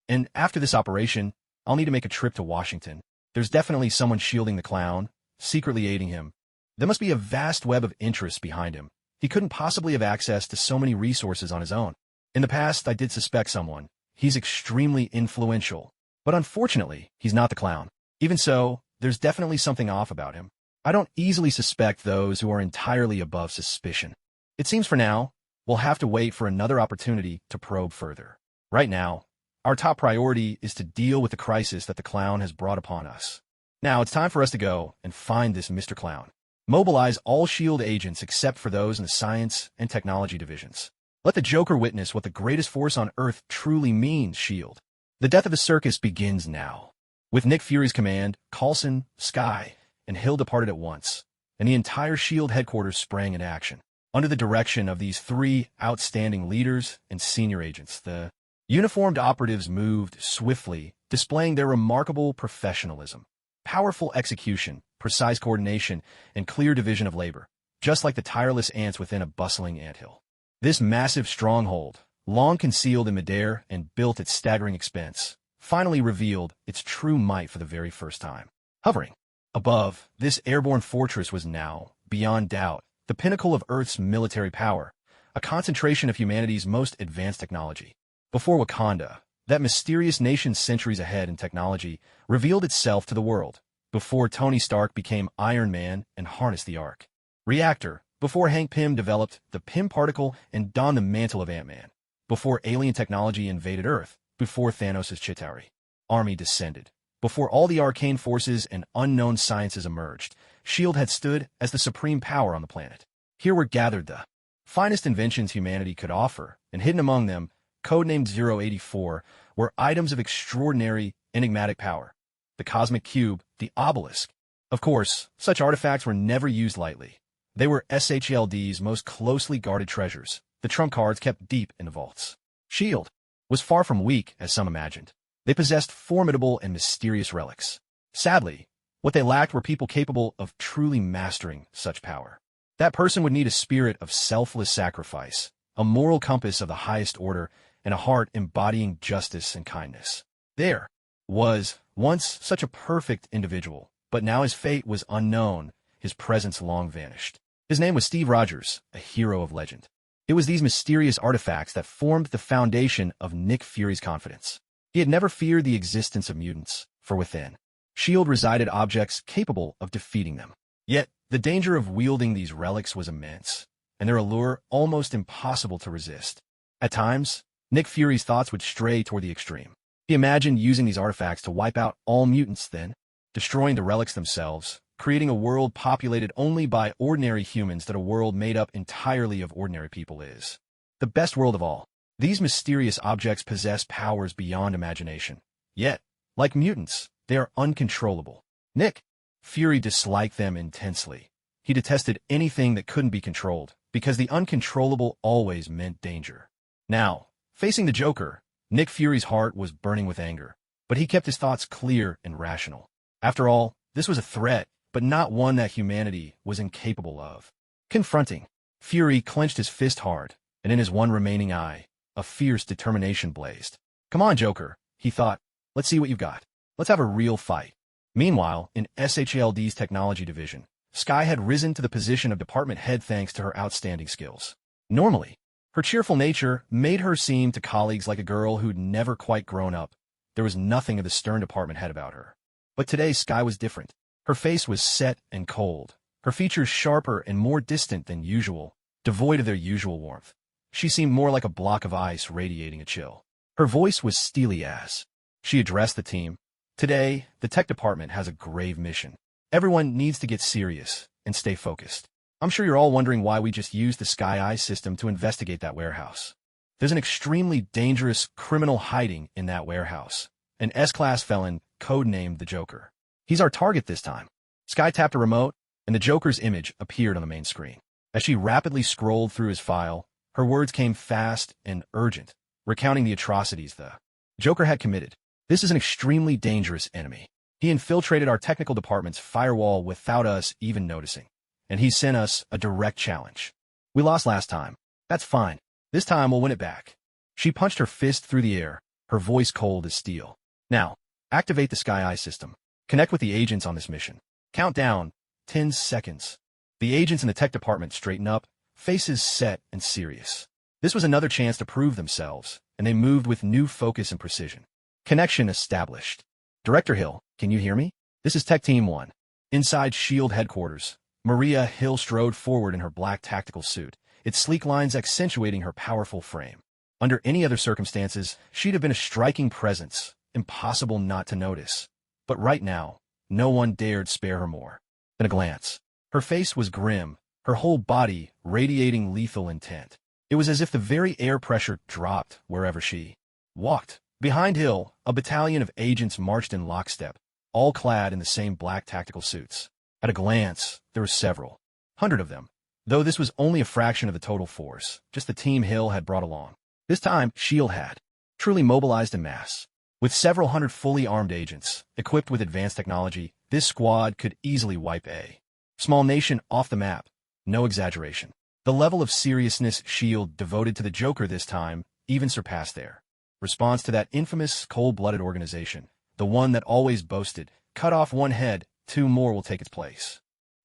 And after this operation, I'll need to make a trip to Washington. There's definitely someone shielding the clown, secretly aiding him. There must be a vast web of interests behind him. He couldn't possibly have access to so many resources on his own. In the past, I did suspect someone. He's extremely influential. But unfortunately, he's not the clown. Even so, there's definitely something off about him. I don't easily suspect those who are entirely above suspicion. It seems for now, we'll have to wait for another opportunity to probe further. Right now, our top priority is to deal with the crisis that the clown has brought upon us. Now it's time for us to go and find this Mr. Clown. Mobilize all S.H.I.E.L.D. agents except for those in the science and technology divisions. Let the Joker witness what the greatest force on Earth truly means, S.H.I.E.L.D. The death of the circus begins now. With Nick Fury's command, Coulson, Skye, and Hill departed at once, and the entire S.H.I.E.L.D. headquarters sprang into action. Under the direction of these three outstanding leaders and senior agents, the uniformed operatives moved swiftly, displaying their remarkable professionalism, powerful execution, precise coordination, and clear division of labor, just like the tireless ants within a bustling anthill. This massive stronghold, long concealed in midair and built at staggering expense, finally revealed its true might for the very first time. Hovering above, this airborne fortress was now, beyond doubt, the pinnacle of Earth's military power, a concentration of humanity's most advanced technology. Before Wakanda, that mysterious nation centuries ahead in technology, revealed itself to the world. Before Tony Stark became Iron Man and harnessed the Ark. Reactor, before Hank Pym developed the Pym particle and donned the mantle of Ant-Man. Before alien technology invaded Earth. Before Thanos' Chitauri army descended. Before all the arcane forces and unknown sciences emerged, S.H.I.E.L.D. had stood as the supreme power on the planet. Here were gathered the finest inventions humanity could offer, and hidden among them, codenamed 084, were items of extraordinary, enigmatic power. The cosmic cube, the obelisk. Of course, such artifacts were never used lightly. They were S.H.I.E.L.D's most closely guarded treasures, the trump cards kept deep in the vaults. S.H.I.E.L.D. was far from weak, as some imagined. They possessed formidable and mysterious relics. Sadly, what they lacked were people capable of truly mastering such power. That person would need a spirit of selfless sacrifice, a moral compass of the highest order, and a heart embodying justice and kindness. There was once such a perfect individual, but now his fate was unknown, his presence long vanished. His name was Steve Rogers, a hero of legend. It was these mysterious artifacts that formed the foundation of Nick Fury's confidence. He had never feared the existence of mutants, for within S.H.I.E.L.D. resided objects capable of defeating them. Yet, the danger of wielding these relics was immense, and their allure almost impossible to resist. At times, Nick Fury's thoughts would stray toward the extreme. He imagined using these artifacts to wipe out all mutants, then destroying the relics themselves, creating a world populated only by ordinary humans, that a world made up entirely of ordinary people is the best world of all. These mysterious objects possess powers beyond imagination. Yet, like mutants, they are uncontrollable. Nick Fury disliked them intensely. He detested anything that couldn't be controlled, because the uncontrollable always meant danger. Now, facing the Joker, Nick Fury's heart was burning with anger, but he kept his thoughts clear and rational. After all, this was a threat, but not one that humanity was incapable of confronting. Fury clenched his fist hard, and in his one remaining eye, a fierce determination blazed. Come on, Joker, he thought. Let's see what you've got. Let's have a real fight. Meanwhile, in S.H.I.E.L.D's technology division, Sky had risen to the position of department head thanks to her outstanding skills. Normally, her cheerful nature made her seem to colleagues like a girl who'd never quite grown up. There was nothing of the stern department head about her. But today, Sky was different. Her face was set and cold, her features sharper and more distant than usual, devoid of their usual warmth. She seemed more like a block of ice radiating a chill. Her voice was steely as she addressed the team. Today, the tech department has a grave mission. Everyone needs to get serious and stay focused. I'm sure you're all wondering why we just used the Sky Eye system to investigate that warehouse. There's an extremely dangerous criminal hiding in that warehouse. An S-class felon codenamed the Joker. He's our target this time. Sky tapped a remote, and the Joker's image appeared on the main screen. As she rapidly scrolled through his file, her words came fast and urgent, recounting the atrocities the Joker had committed. This is an extremely dangerous enemy. He infiltrated our technical department's firewall without us even noticing. And he sent us a direct challenge. We lost last time. That's fine. This time we'll win it back. She punched her fist through the air, her voice cold as steel. Now, activate the Sky Eye system. Connect with the agents on this mission. Count down 10 seconds. The agents in the tech department straightened up, faces set and serious. This was another chance to prove themselves, and they moved with new focus and precision. Connection established. Director Hill, can you hear me? This is Tech Team 1. Inside S.H.I.E.L.D. headquarters, Maria Hill strode forward in her black tactical suit, its sleek lines accentuating her powerful frame. Under any other circumstances, she'd have been a striking presence, impossible not to notice. But right now, no one dared spare her more than a glance. Her face was grim, her whole body radiating lethal intent. It was as if the very air pressure dropped wherever she walked. Behind Hill, a battalion of agents marched in lockstep, all clad in the same black tactical suits. At a glance, there were several hundred of them, though this was only a fraction of the total force, just the team Hill had brought along. This time, S.H.I.E.L.D. had truly mobilized en masse. With several hundred fully armed agents, equipped with advanced technology, this squad could easily wipe a small nation off the map. No exaggeration. The level of seriousness S.H.I.E.L.D. devoted to the Joker this time even surpassed their response to that infamous cold-blooded organization, the one that always boasted, cut off one head, 2 more will take its place.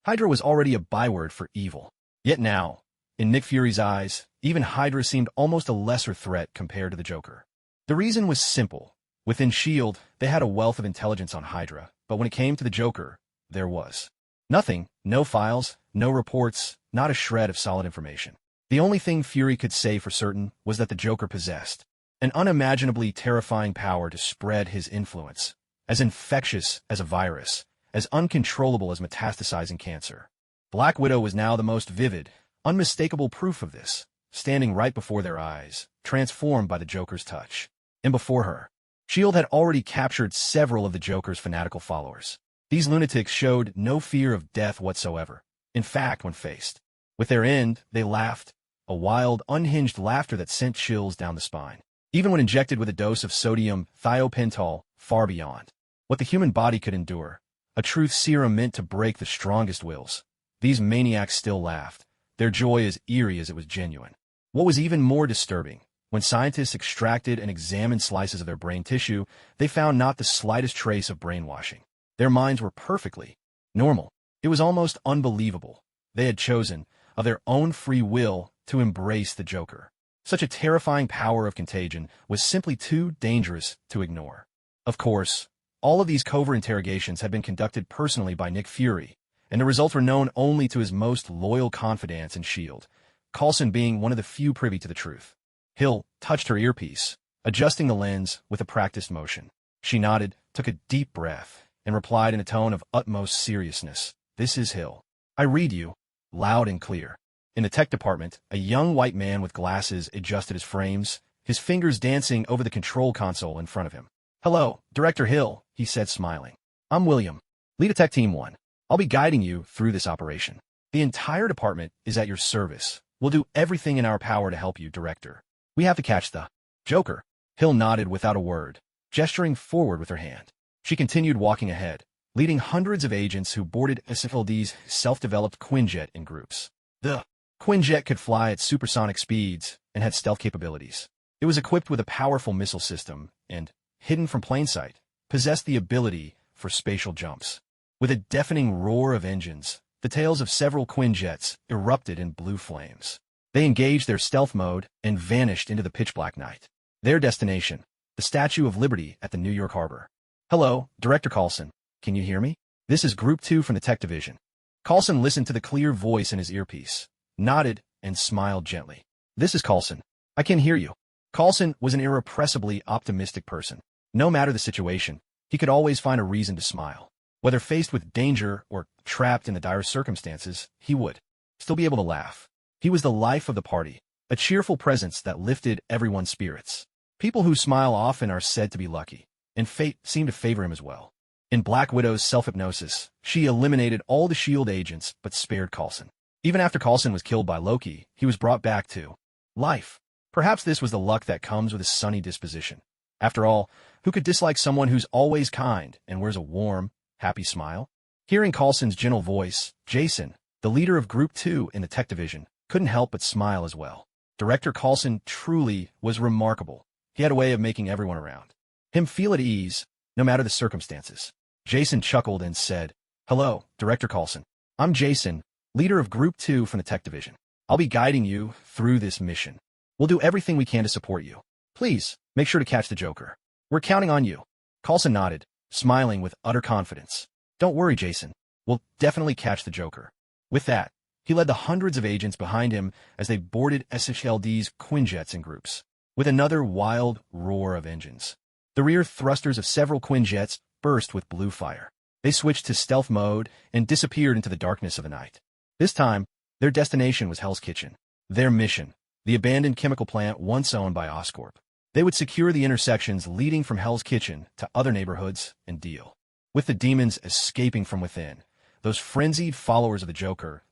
Hydra was already a byword for evil. Yet now, in Nick Fury's eyes, even Hydra seemed almost a lesser threat compared to the Joker. The reason was simple. Within S.H.I.E.L.D., they had a wealth of intelligence on Hydra, but when it came to the Joker, there was nothing, no files, no reports, not a shred of solid information. The only thing Fury could say for certain was that the Joker possessed an unimaginably terrifying power to spread his influence, as infectious as a virus, as uncontrollable as metastasizing cancer. Black Widow was now the most vivid, unmistakable proof of this, standing right before their eyes, transformed by the Joker's touch. And before her, S.H.I.E.L.D. had already captured several of the Joker's fanatical followers. These lunatics showed no fear of death whatsoever. In fact, when faced with their end, they laughed, a wild, unhinged laughter that sent chills down the spine. Even when injected with a dose of sodium thiopental, far beyond what the human body could endure, a truth serum meant to break the strongest wills. These maniacs still laughed, their joy as eerie as it was genuine. What was even more disturbing, when scientists extracted and examined slices of their brain tissue, they found not the slightest trace of brainwashing. Their minds were perfectly normal. It was almost unbelievable. They had chosen, of their own free will, to embrace the Joker. Such a terrifying power of contagion was simply too dangerous to ignore. Of course, all of these covert interrogations had been conducted personally by Nick Fury, and the results were known only to his most loyal confidants in S.H.I.E.L.D., Coulson being one of the few privy to the truth. Hill touched her earpiece, adjusting the lens with a practiced motion. She nodded, took a deep breath, and replied in a tone of utmost seriousness, "This is Hill. I read you, loud and clear." In the tech department, a young white man with glasses adjusted his frames, his fingers dancing over the control console in front of him. "Hello, Director Hill," he said, smiling. "I'm William, lead of Tech Team 1. I'll be guiding you through this operation. The entire department is at your service. We'll do everything in our power to help you, Director. We have to catch the Joker." Hill nodded without a word, gesturing forward with her hand. She continued walking ahead, leading hundreds of agents who boarded S.H.I.E.L.D's self-developed Quinjet in groups. The Quinjet could fly at supersonic speeds and had stealth capabilities. It was equipped with a powerful missile system and, hidden from plain sight, possessed the ability for spatial jumps. With a deafening roar of engines, the tails of several Quinjets erupted in blue flames. They engaged their stealth mode and vanished into the pitch-black night. Their destination, the Statue of Liberty at the New York Harbor. Hello, Director Coulson. Can you hear me? This is Group 2 from the Tech Division. Coulson listened to the clear voice in his earpiece, nodded, and smiled gently. This is Coulson. I can hear you. Coulson was an irrepressibly optimistic person. No matter the situation, he could always find a reason to smile. Whether faced with danger or trapped in the dire circumstances, he would still be able to laugh. He was the life of the party, a cheerful presence that lifted everyone's spirits. People who smile often are said to be lucky, and fate seemed to favor him as well. In Black Widow's self-hypnosis, she eliminated all the S.H.I.E.L.D. agents but spared Coulson. Even after Coulson was killed by Loki, he was brought back to life. Perhaps this was the luck that comes with a sunny disposition. After all, who could dislike someone who's always kind and wears a warm, happy smile? Hearing Coulson's gentle voice, Jason, the leader of Group 2 in the Tech Division, couldn't help but smile as well. Director Coulson truly was remarkable. He had a way of making everyone around him feel at ease, no matter the circumstances. Jason chuckled and said, Hello, Director Coulson. I'm Jason, leader of Group 2 from the Tech Division. I'll be guiding you through this mission. We'll do everything we can to support you. Please, make sure to catch the Joker. We're counting on you. Coulson nodded, smiling with utter confidence. Don't worry, Jason. We'll definitely catch the Joker. With that, he led the hundreds of agents behind him as they boarded S.H.I.E.L.D's Quinjets in groups. With another wild roar of engines, the rear thrusters of several Quinjets burst with blue fire. They switched to stealth mode and disappeared into the darkness of the night. This time, their destination was Hell's Kitchen. Their mission, the abandoned chemical plant once owned by Oscorp. They would secure the intersections leading from Hell's Kitchen to other neighborhoods and deal with the demons escaping from within. Those frenzied followers of the Joker.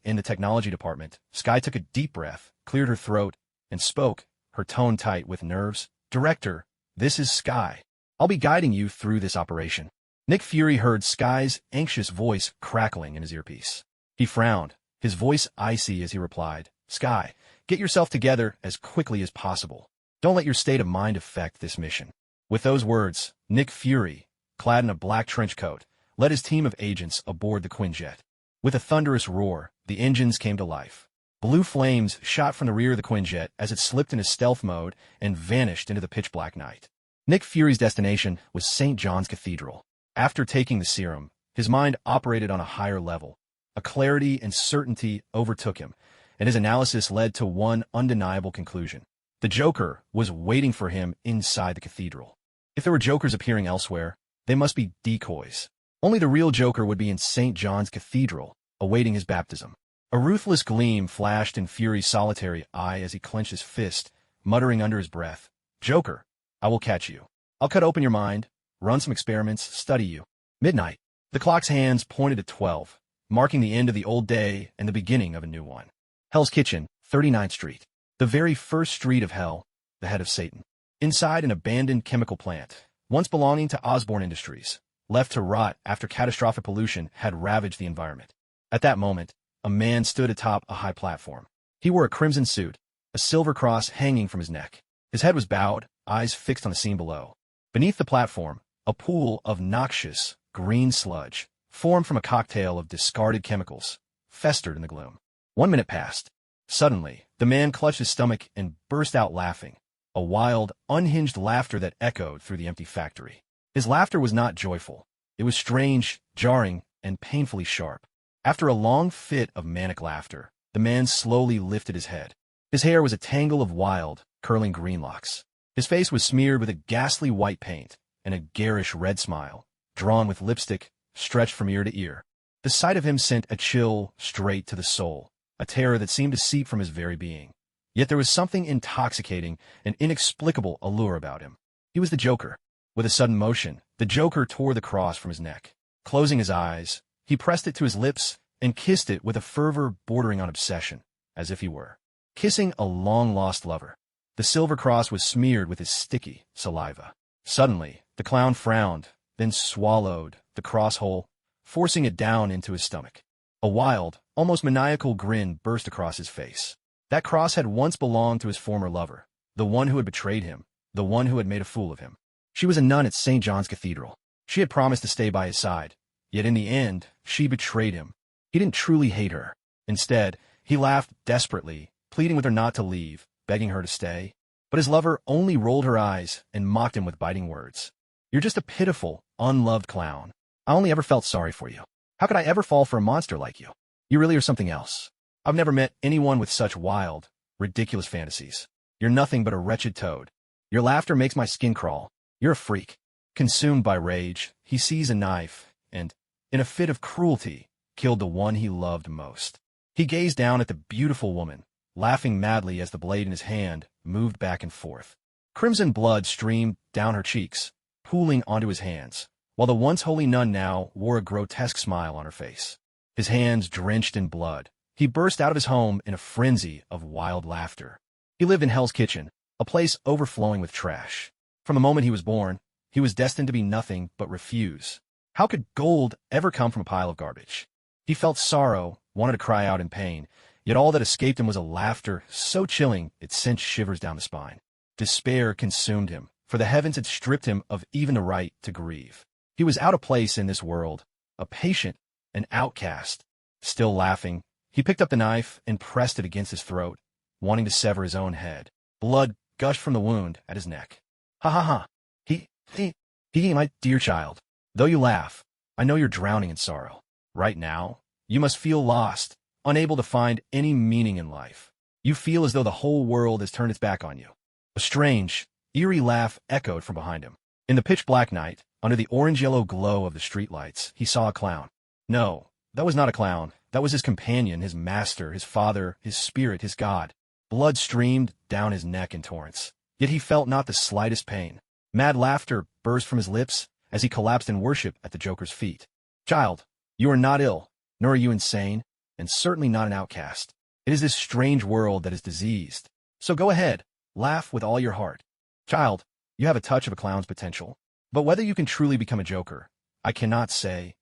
In the technology department, Skye took a deep breath, cleared her throat, and spoke, her tone tight with nerves. Director, this is Skye. I'll be guiding you through this operation. Nick Fury heard Skye's anxious voice crackling in his earpiece. He frowned, his voice icy as he replied, Skye, get yourself together as quickly as possible. Don't let your state of mind affect this mission. With those words, Nick Fury, clad in a black trench coat, led his team of agents aboard the Quinjet. With a thunderous roar, the engines came to life. Blue flames shot from the rear of the Quinjet as it slipped into stealth mode and vanished into the pitch-black night. Nick Fury's destination was St. John's Cathedral. After taking the serum, his mind operated on a higher level. A clarity and certainty overtook him, and his analysis led to one undeniable conclusion. The Joker was waiting for him inside the cathedral. If there were Jokers appearing elsewhere, they must be decoys. Only the real Joker would be in St. John's Cathedral, awaiting his baptism. A ruthless gleam flashed in Fury's solitary eye as he clenched his fist, muttering under his breath, Joker, I will catch you. I'll cut open your mind, run some experiments, study you. Midnight. The clock's hands pointed to 12, marking the end of the old day and the beginning of a new one. Hell's Kitchen, 39th Street. The very first street of hell, the head of Satan. Inside an abandoned chemical plant, once belonging to Osborne Industries, left to rot after catastrophic pollution had ravaged the environment. At that moment, a man stood atop a high platform. He wore a crimson suit, a silver cross hanging from his neck. His head was bowed, eyes fixed on the scene below. Beneath the platform, a pool of noxious, green sludge, formed from a cocktail of discarded chemicals, festered in the gloom. 1 minute passed. Suddenly, the man clutched his stomach and burst out laughing, a wild, unhinged laughter that echoed through the empty factory. His laughter was not joyful. It was strange, jarring, and painfully sharp. After a long fit of manic laughter, the man slowly lifted his head. His hair was a tangle of wild, curling green locks. His face was smeared with a ghastly white paint and a garish red smile, drawn with lipstick, stretched from ear to ear. The sight of him sent a chill straight to the soul, a terror that seemed to seep from his very being. Yet there was something intoxicating and inexplicable allure about him. He was the Joker. With a sudden motion, the Joker tore the cross from his neck. Closing his eyes, he pressed it to his lips and kissed it with a fervor bordering on obsession, as if he were kissing a long-lost lover. The silver cross was smeared with his sticky saliva. Suddenly, the clown frowned, then swallowed, the cross hole, forcing it down into his stomach. A wild, almost maniacal grin burst across his face. That cross had once belonged to his former lover, the one who had betrayed him, the one who had made a fool of him. She was a nun at St. John's Cathedral. She had promised to stay by his side, yet in the end, she betrayed him. He didn't truly hate her. Instead, he laughed desperately, pleading with her not to leave, begging her to stay. But his lover only rolled her eyes and mocked him with biting words. "You're just a pitiful, unloved clown. I only ever felt sorry for you. How could I ever fall for a monster like you? You really are something else. I've never met anyone with such wild, ridiculous fantasies. You're nothing but a wretched toad. Your laughter makes my skin crawl. You're a freak." Consumed by rage, he seized a knife and, in a fit of cruelty, killed the one he loved most. He gazed down at the beautiful woman, laughing madly as the blade in his hand moved back and forth. Crimson blood streamed down her cheeks, pooling onto his hands, while the once holy nun now wore a grotesque smile on her face. His hands drenched in blood, he burst out of his home in a frenzy of wild laughter. He lived in Hell's Kitchen, a place overflowing with trash. From the moment he was born, he was destined to be nothing but refuse. How could gold ever come from a pile of garbage? He felt sorrow, wanted to cry out in pain, yet all that escaped him was a laughter so chilling it sent shivers down the spine. Despair consumed him, for the heavens had stripped him of even the right to grieve. He was out of place in this world, a patient, an outcast. Still laughing, he picked up the knife and pressed it against his throat, wanting to sever his own head. Blood gushed from the wound at his neck. "Ha ha ha! He, my dear child. Though you laugh, I know you're drowning in sorrow. Right now, you must feel lost, unable to find any meaning in life. You feel as though the whole world has turned its back on you." A strange, eerie laugh echoed from behind him. In the pitch-black night, under the orange-yellow glow of the streetlights, he saw a clown. No, that was not a clown. That was his companion, his master, his father, his spirit, his god. Blood streamed down his neck in torrents, yet he felt not the slightest pain. Mad laughter burst from his lips as he collapsed in worship at the Joker's feet. "Child, you are not ill, nor are you insane, and certainly not an outcast. It is this strange world that is diseased. So go ahead, laugh with all your heart. Child, you have a touch of a clown's potential. But whether you can truly become a Joker, I cannot say,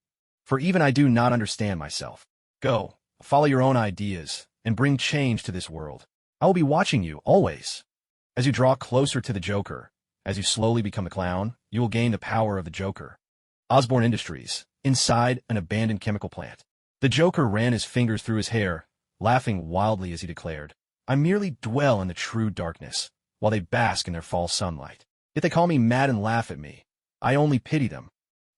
for even I do not understand myself. Go, follow your own ideas, and bring change to this world. I will be watching you, always." As you draw closer to the Joker, as you slowly become a clown, you will gain the power of the Joker. Osborne Industries, inside an abandoned chemical plant. The Joker ran his fingers through his hair, laughing wildly as he declared, "I merely dwell in the true darkness, while they bask in their false sunlight. Yet they call me mad and laugh at me. I only pity them."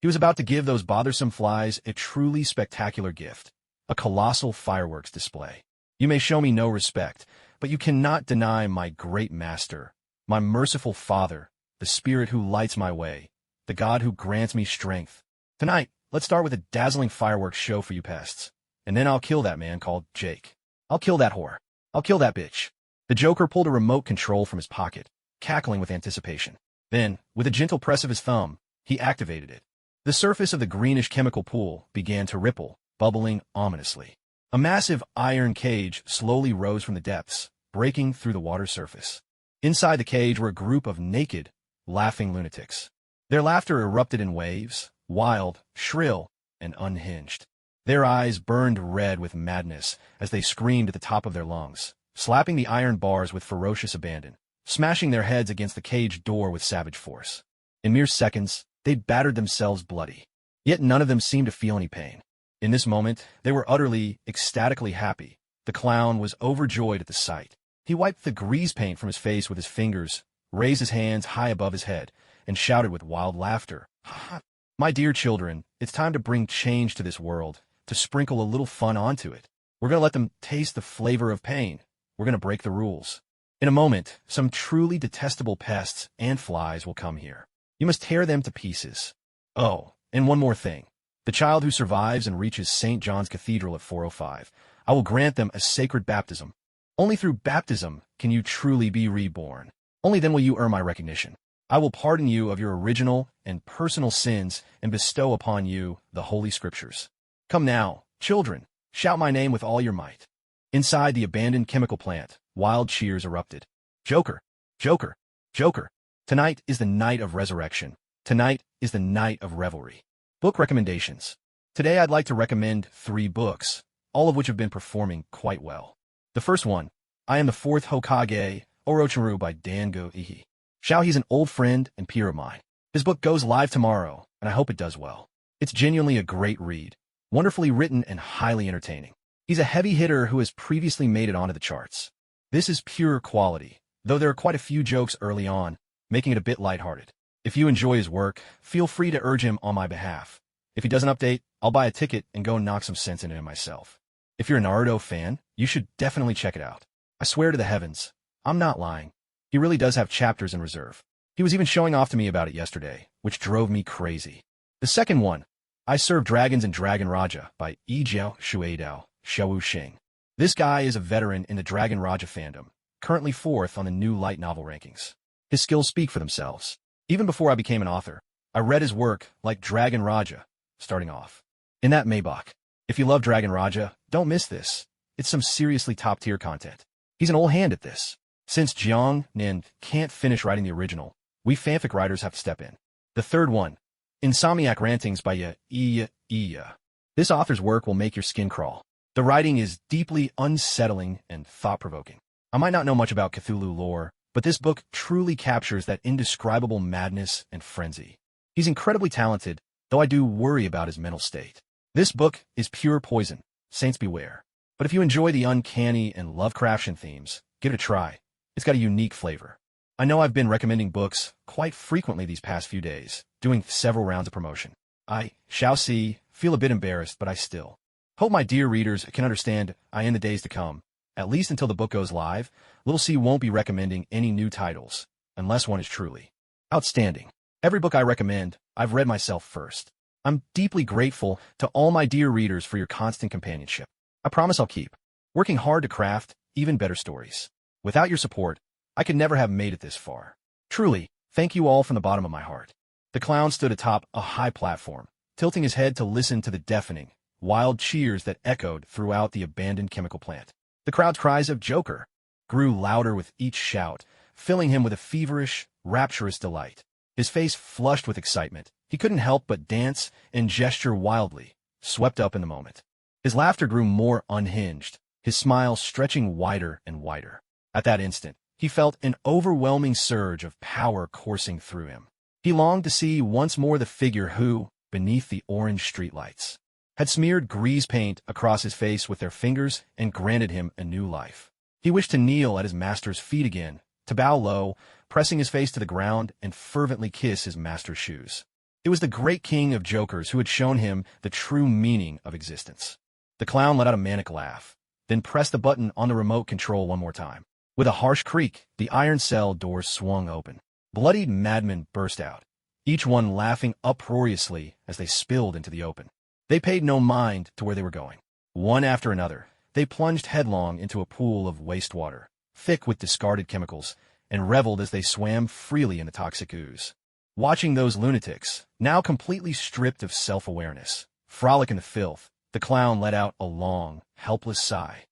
He was about to give those bothersome flies a truly spectacular gift, a colossal fireworks display. "You may show me no respect, but you cannot deny my great master, my merciful father, the spirit who lights my way, the God who grants me strength. Tonight, let's start with a dazzling fireworks show for you pests, and then I'll kill that man called Jake. I'll kill that whore. I'll kill that bitch." The Joker pulled a remote control from his pocket, cackling with anticipation. Then, with a gentle press of his thumb, he activated it. The surface of the greenish chemical pool began to ripple, bubbling ominously. A massive iron cage slowly rose from the depths, breaking through the water's surface. Inside the cage were a group of naked, laughing lunatics. Their laughter erupted in waves, wild, shrill, and unhinged. Their eyes burned red with madness as they screamed at the top of their lungs, slapping the iron bars with ferocious abandon, smashing their heads against the cage door with savage force. In mere seconds, they battered themselves bloody. Yet none of them seemed to feel any pain. In this moment, they were utterly, ecstatically happy. The clown was overjoyed at the sight. He wiped the grease paint from his face with his fingers, raised his hands high above his head, and shouted with wild laughter, "Ha! My dear children, it's time to bring change to this world, to sprinkle a little fun onto it. We're going to let them taste the flavor of pain. We're going to break the rules. In a moment, some truly detestable pests and flies will come here. You must tear them to pieces. Oh, and one more thing. The child who survives and reaches St. John's Cathedral at 4:05, I will grant them a sacred baptism. Only through baptism can you truly be reborn. Only then will you earn my recognition. I will pardon you of your original and personal sins and bestow upon you the Holy Scriptures. Come now, children, shout my name with all your might." Inside the abandoned chemical plant, wild cheers erupted. "Joker! Joker! Joker! Tonight is the night of resurrection. Tonight is the night of revelry. Book recommendations. Today I'd like to recommend 3 books, all of which have been performing quite well. The first one, I Am the Fourth Hokage, Orochimaru by Dan Go-Ihi. Xiaohe's an old friend and peer of mine. His book goes live tomorrow, and I hope it does well. It's genuinely a great read, wonderfully written and highly entertaining. He's a heavy hitter who has previously made it onto the charts. This is pure quality, though there are quite a few jokes early on, making it a bit lighthearted. If you enjoy his work, feel free to urge him on my behalf. If he doesn't update, I'll buy a ticket and go knock some sense into him myself. If you're a Naruto fan, you should definitely check it out. I swear to the heavens, I'm not lying. He really does have chapters in reserve. He was even showing off to me about it yesterday, which drove me crazy. The second one, I Serve Dragons and Dragon Raja by Jiao Shueidao, Xiaowu Xing. This guy is a veteran in the Dragon Raja fandom, currently 4th on the new light novel rankings. His skills speak for themselves. Even before I became an author, I read his work like Dragon Raja, starting off. In that Maybach. If you love Dragon Raja, don't miss this. It's some seriously top-tier content. He's an old hand at this. Since Jiang Nin can't finish writing the original, we fanfic writers have to step in. The third one, Insomniac Rantings by Iya. This author's work will make your skin crawl. The writing is deeply unsettling and thought-provoking. I might not know much about Cthulhu lore, but this book truly captures that indescribable madness and frenzy. He's incredibly talented, though I do worry about his mental state. This book is pure poison, saints beware. But if you enjoy the uncanny and Lovecraftian themes, give it a try. It's got a unique flavor. I know I've been recommending books quite frequently these past few days, doing several rounds of promotion. I shall feel a bit embarrassed, but I still hope my dear readers can understand in the days to come, at least until the book goes live, Little C won't be recommending any new titles, unless one is truly outstanding. Every book I recommend, I've read myself first. I'm deeply grateful to all my dear readers for your constant companionship. I promise I'll keep working hard to craft even better stories. Without your support, I could never have made it this far. Truly, thank you all from the bottom of my heart. The clown stood atop a high platform, tilting his head to listen to the deafening, wild cheers that echoed throughout the abandoned chemical plant. The crowd's cries of "Joker" grew louder with each shout, filling him with a feverish, rapturous delight. His face flushed with excitement. He couldn't help but dance and gesture wildly, swept up in the moment. His laughter grew more unhinged, his smile stretching wider and wider. At that instant, he felt an overwhelming surge of power coursing through him. He longed to see once more the figure who, beneath the orange streetlights, had smeared grease paint across his face with their fingers and granted him a new life. He wished to kneel at his master's feet again, to bow low, pressing his face to the ground and fervently kiss his master's shoes. It was the great king of jokers who had shown him the true meaning of existence. The clown let out a manic laugh, then pressed the button on the remote control one more time. With a harsh creak, the iron cell doors swung open. Bloodied madmen burst out, each one laughing uproariously as they spilled into the open. They paid no mind to where they were going. One after another, they plunged headlong into a pool of wastewater, thick with discarded chemicals, and reveled as they swam freely in the toxic ooze. Watching those lunatics, now completely stripped of self-awareness, frolic in the filth, the clown let out a long, helpless sigh.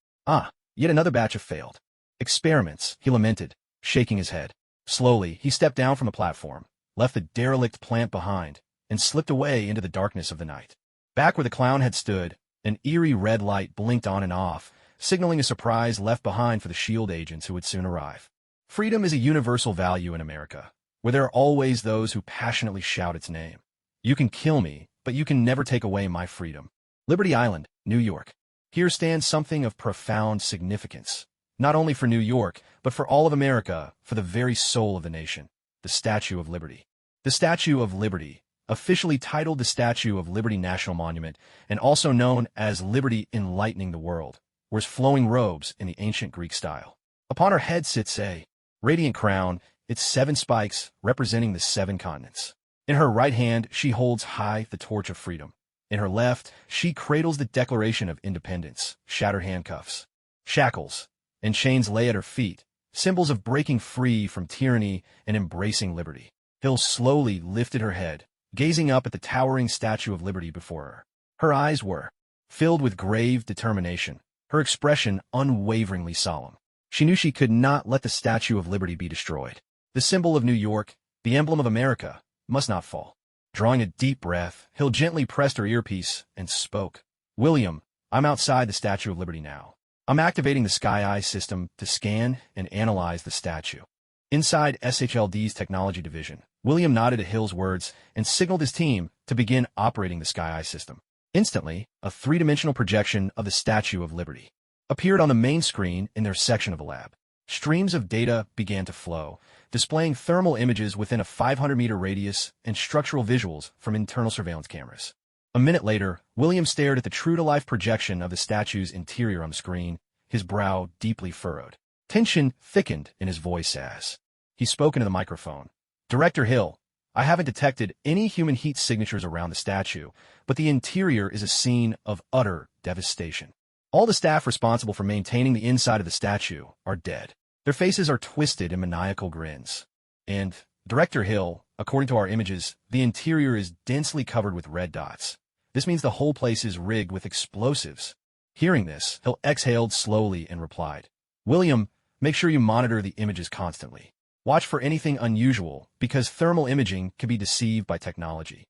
Yet another batch of failed experiments, he lamented, shaking his head. Slowly, he stepped down from the platform, left the derelict plant behind, and slipped away into the darkness of the night. Back where the clown had stood, an eerie red light blinked on and off, signaling a surprise left behind for the S.H.I.E.L.D. agents who would soon arrive. Freedom is a universal value in America, where there are always those who passionately shout its name. You can kill me, but you can never take away my freedom. Liberty Island, New York. Here stands something of profound significance, not only for New York, but for all of America, for the very soul of the nation, the Statue of Liberty. The Statue of Liberty, officially titled the Statue of Liberty National Monument, and also known as Liberty Enlightening the World, wears flowing robes in the ancient Greek style. Upon her head sits a radiant crown, its 7 spikes representing the 7 continents. In her right hand, she holds high the torch of freedom. In her left, she cradles the Declaration of Independence. Shattered handcuffs, shackles, and chains lay at her feet, symbols of breaking free from tyranny and embracing liberty. Hill slowly lifted her head, gazing up at the towering Statue of Liberty before her. Her eyes were filled with grave determination, her expression unwaveringly solemn. She knew she could not let the Statue of Liberty be destroyed. The symbol of New York, the emblem of America, must not fall. Drawing a deep breath, Hill gently pressed her earpiece and spoke. William, I'm outside the Statue of Liberty now. I'm activating the Sky-Eye system to scan and analyze the statue. Inside S.H.I.E.L.D's technology division, William nodded at Hill's words and signaled his team to begin operating the Sky-Eye system. Instantly, a three-dimensional projection of the Statue of Liberty appeared on the main screen in their section of the lab. Streams of data began to flow, displaying thermal images within a 500-meter radius and structural visuals from internal surveillance cameras. A minute later, William stared at the true-to-life projection of the statue's interior on the screen, his brow deeply furrowed. Tension thickened in his voice as he spoke into the microphone. Director Hill, I haven't detected any human heat signatures around the statue, but the interior is a scene of utter devastation. All the staff responsible for maintaining the inside of the statue are dead. Their faces are twisted in maniacal grins. And, Director Hill, according to our images, the interior is densely covered with red dots. This means the whole place is rigged with explosives. Hearing this, Hill exhaled slowly and replied, William, make sure you monitor the images constantly. Watch for anything unusual, because thermal imaging can be deceived by technology.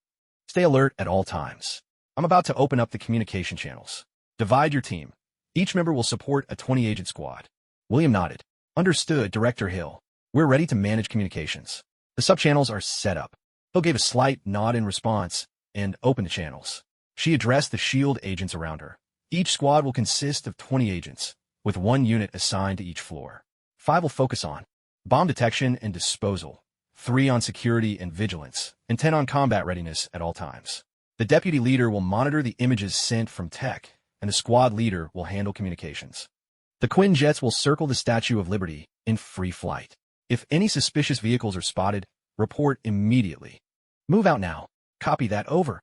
Stay alert at all times. I'm about to open up the communication channels. Divide your team. Each member will support a 20-agent squad. William nodded. Understood, Director Hill. We're ready to manage communications. The sub-channels are set up. Hill gave a slight nod in response and opened the channels. She addressed the S.H.I.E.L.D. agents around her. Each squad will consist of 20 agents, with one unit assigned to each floor. 5 will focus on bomb detection and disposal, 3 on security and vigilance, and 10 on combat readiness at all times. The deputy leader will monitor the images sent from tech, and the squad leader will handle communications. The Quinjets will circle the Statue of Liberty in free flight. If any suspicious vehicles are spotted, report immediately. Move out now. Copy that. Over.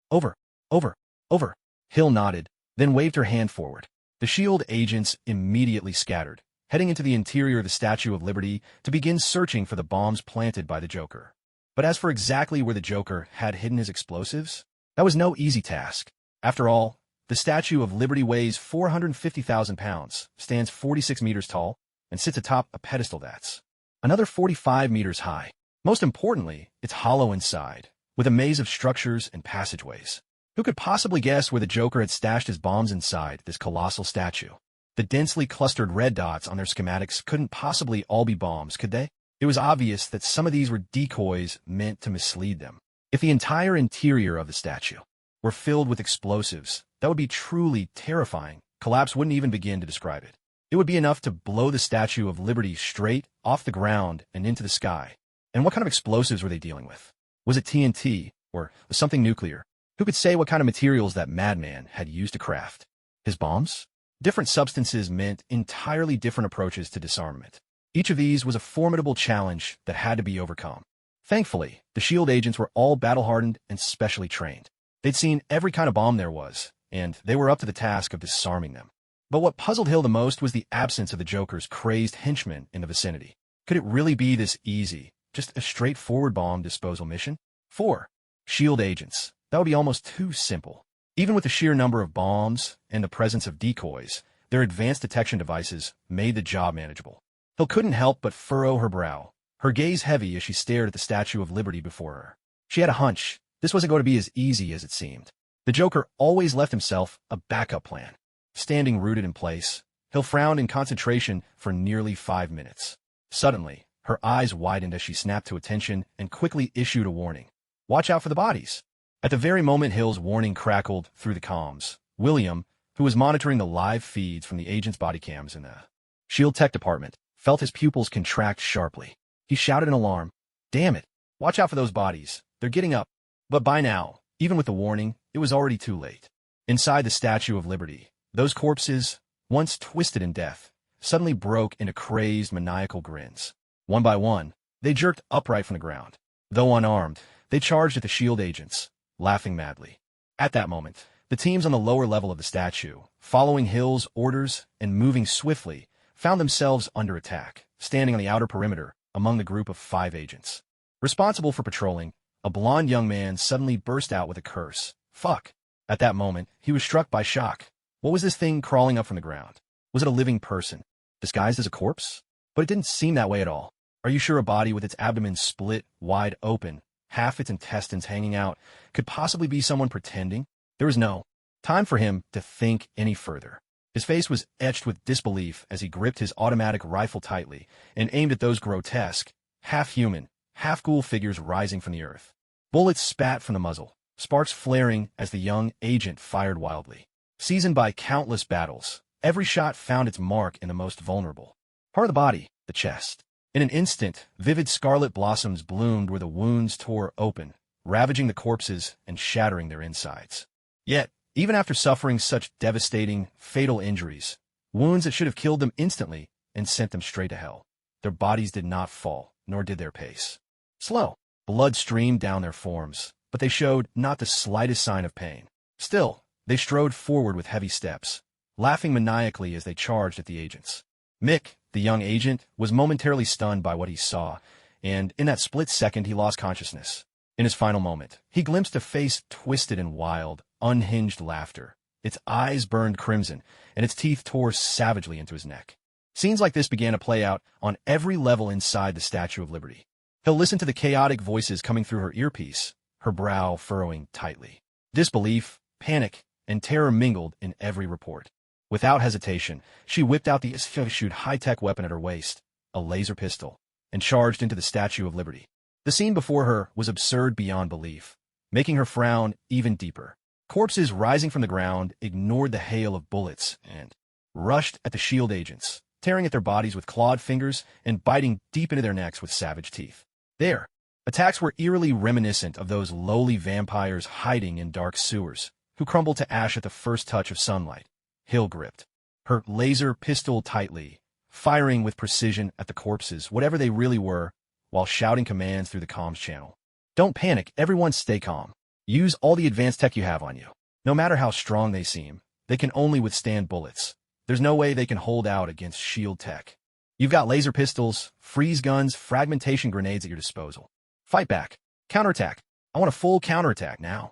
Over. Over. Over. Hill nodded, then waved her hand forward. The S.H.I.E.L.D. agents immediately scattered, heading into the interior of the Statue of Liberty to begin searching for the bombs planted by the Joker. But as for exactly where the Joker had hidden his explosives, that was no easy task. After all, the Statue of Liberty weighs 450,000 pounds, stands 46 meters tall, and sits atop a pedestal that's another 45 meters high. Most importantly, it's hollow inside, with a maze of structures and passageways. Who could possibly guess where the Joker had stashed his bombs inside this colossal statue? The densely clustered red dots on their schematics couldn't possibly all be bombs, could they? It was obvious that some of these were decoys meant to mislead them. If the entire interior of the statue were filled with explosives, that would be truly terrifying. Collapse wouldn't even begin to describe it. It would be enough to blow the Statue of Liberty straight off the ground and into the sky. And what kind of explosives were they dealing with? Was it TNT, or was something nuclear? Who could say what kind of materials that madman had used to craft his bombs? Different substances meant entirely different approaches to disarmament. Each of these was a formidable challenge that had to be overcome. Thankfully, the S.H.I.E.L.D. agents were all battle-hardened and specially trained. They'd seen every kind of bomb there was, and they were up to the task of disarming them. But what puzzled Hill the most was the absence of the Joker's crazed henchmen in the vicinity. Could it really be this easy? Just a straightforward bomb disposal mission? 4 S.H.I.E.L.D. agents. That would be almost too simple. Even with the sheer number of bombs and the presence of decoys, their advanced detection devices made the job manageable. Hill couldn't help but furrow her brow, her gaze heavy as she stared at the Statue of Liberty before her. She had a hunch. This wasn't going to be as easy as it seemed. The Joker always left himself a backup plan. Standing rooted in place, Hill frowned in concentration for nearly 5 minutes. Suddenly, her eyes widened as she snapped to attention and quickly issued a warning. Watch out for the bodies. At the very moment Hill's warning crackled through the comms, William, who was monitoring the live feeds from the agent's body cams in the S.H.I.E.L.D. tech department, felt his pupils contract sharply. He shouted in alarm, "Damn it! Watch out for those bodies. They're getting up." But by now, even with the warning, it was already too late. Inside the Statue of Liberty, those corpses, once twisted in death, suddenly broke into crazed, maniacal grins. One by one, they jerked upright from the ground. Though unarmed, they charged at the S.H.I.E.L.D. agents, laughing madly. At that moment, the teams on the lower level of the statue, following Hill's orders and moving swiftly, found themselves under attack, standing on the outer perimeter among the group of 5 agents. Responsible for patrolling, a blond young man suddenly burst out with a curse. Fuck. At that moment, he was struck by shock. What was this thing crawling up from the ground? Was it a living person, disguised as a corpse? But it didn't seem that way at all. Are you sure a body with its abdomen split wide open half its intestines hanging out, could possibly be someone pretending? There was no time for him to think any further. His face was etched with disbelief as he gripped his automatic rifle tightly and aimed at those grotesque, half-human, half-ghoul figures rising from the earth. Bullets spat from the muzzle, sparks flaring as the young agent fired wildly. Seasoned by countless battles, every shot found its mark in the most vulnerable part of the body, the chest. In an instant, vivid scarlet blossoms bloomed where the wounds tore open, ravaging the corpses and shattering their insides. Yet, even after suffering such devastating, fatal injuries, wounds that should have killed them instantly and sent them straight to hell, their bodies did not fall, nor did their pace. Slow. Blood streamed down their forms, but they showed not the slightest sign of pain. Still, they strode forward with heavy steps, laughing maniacally as they charged at the agents. Mick, the young agent, was momentarily stunned by what he saw, and in that split second he lost consciousness. In his final moment, he glimpsed a face twisted in wild, unhinged laughter. Its eyes burned crimson, and its teeth tore savagely into his neck. Scenes like this began to play out on every level inside the Statue of Liberty. He'll listen to the chaotic voices coming through her earpiece, her brow furrowing tightly. Disbelief, panic, and terror mingled in every report. Without hesitation, she whipped out the S.H.I.E.L.D. high-tech weapon at her waist, a laser pistol, and charged into the Statue of Liberty. The scene before her was absurd beyond belief, making her frown even deeper. Corpses rising from the ground ignored the hail of bullets and rushed at the S.H.I.E.L.D. agents, tearing at their bodies with clawed fingers and biting deep into their necks with savage teeth. Their attacks were eerily reminiscent of those lowly vampires hiding in dark sewers, who crumbled to ash at the first touch of sunlight. Hill gripped her laser pistol tightly, firing with precision at the corpses, whatever they really were, while shouting commands through the comms channel. Don't panic, everyone stay calm. Use all the advanced tech you have on you. No matter how strong they seem, they can only withstand bullets. There's no way they can hold out against S.H.I.E.L.D. tech. You've got laser pistols, freeze guns, fragmentation grenades at your disposal. Fight back. Counterattack. I want a full counterattack now.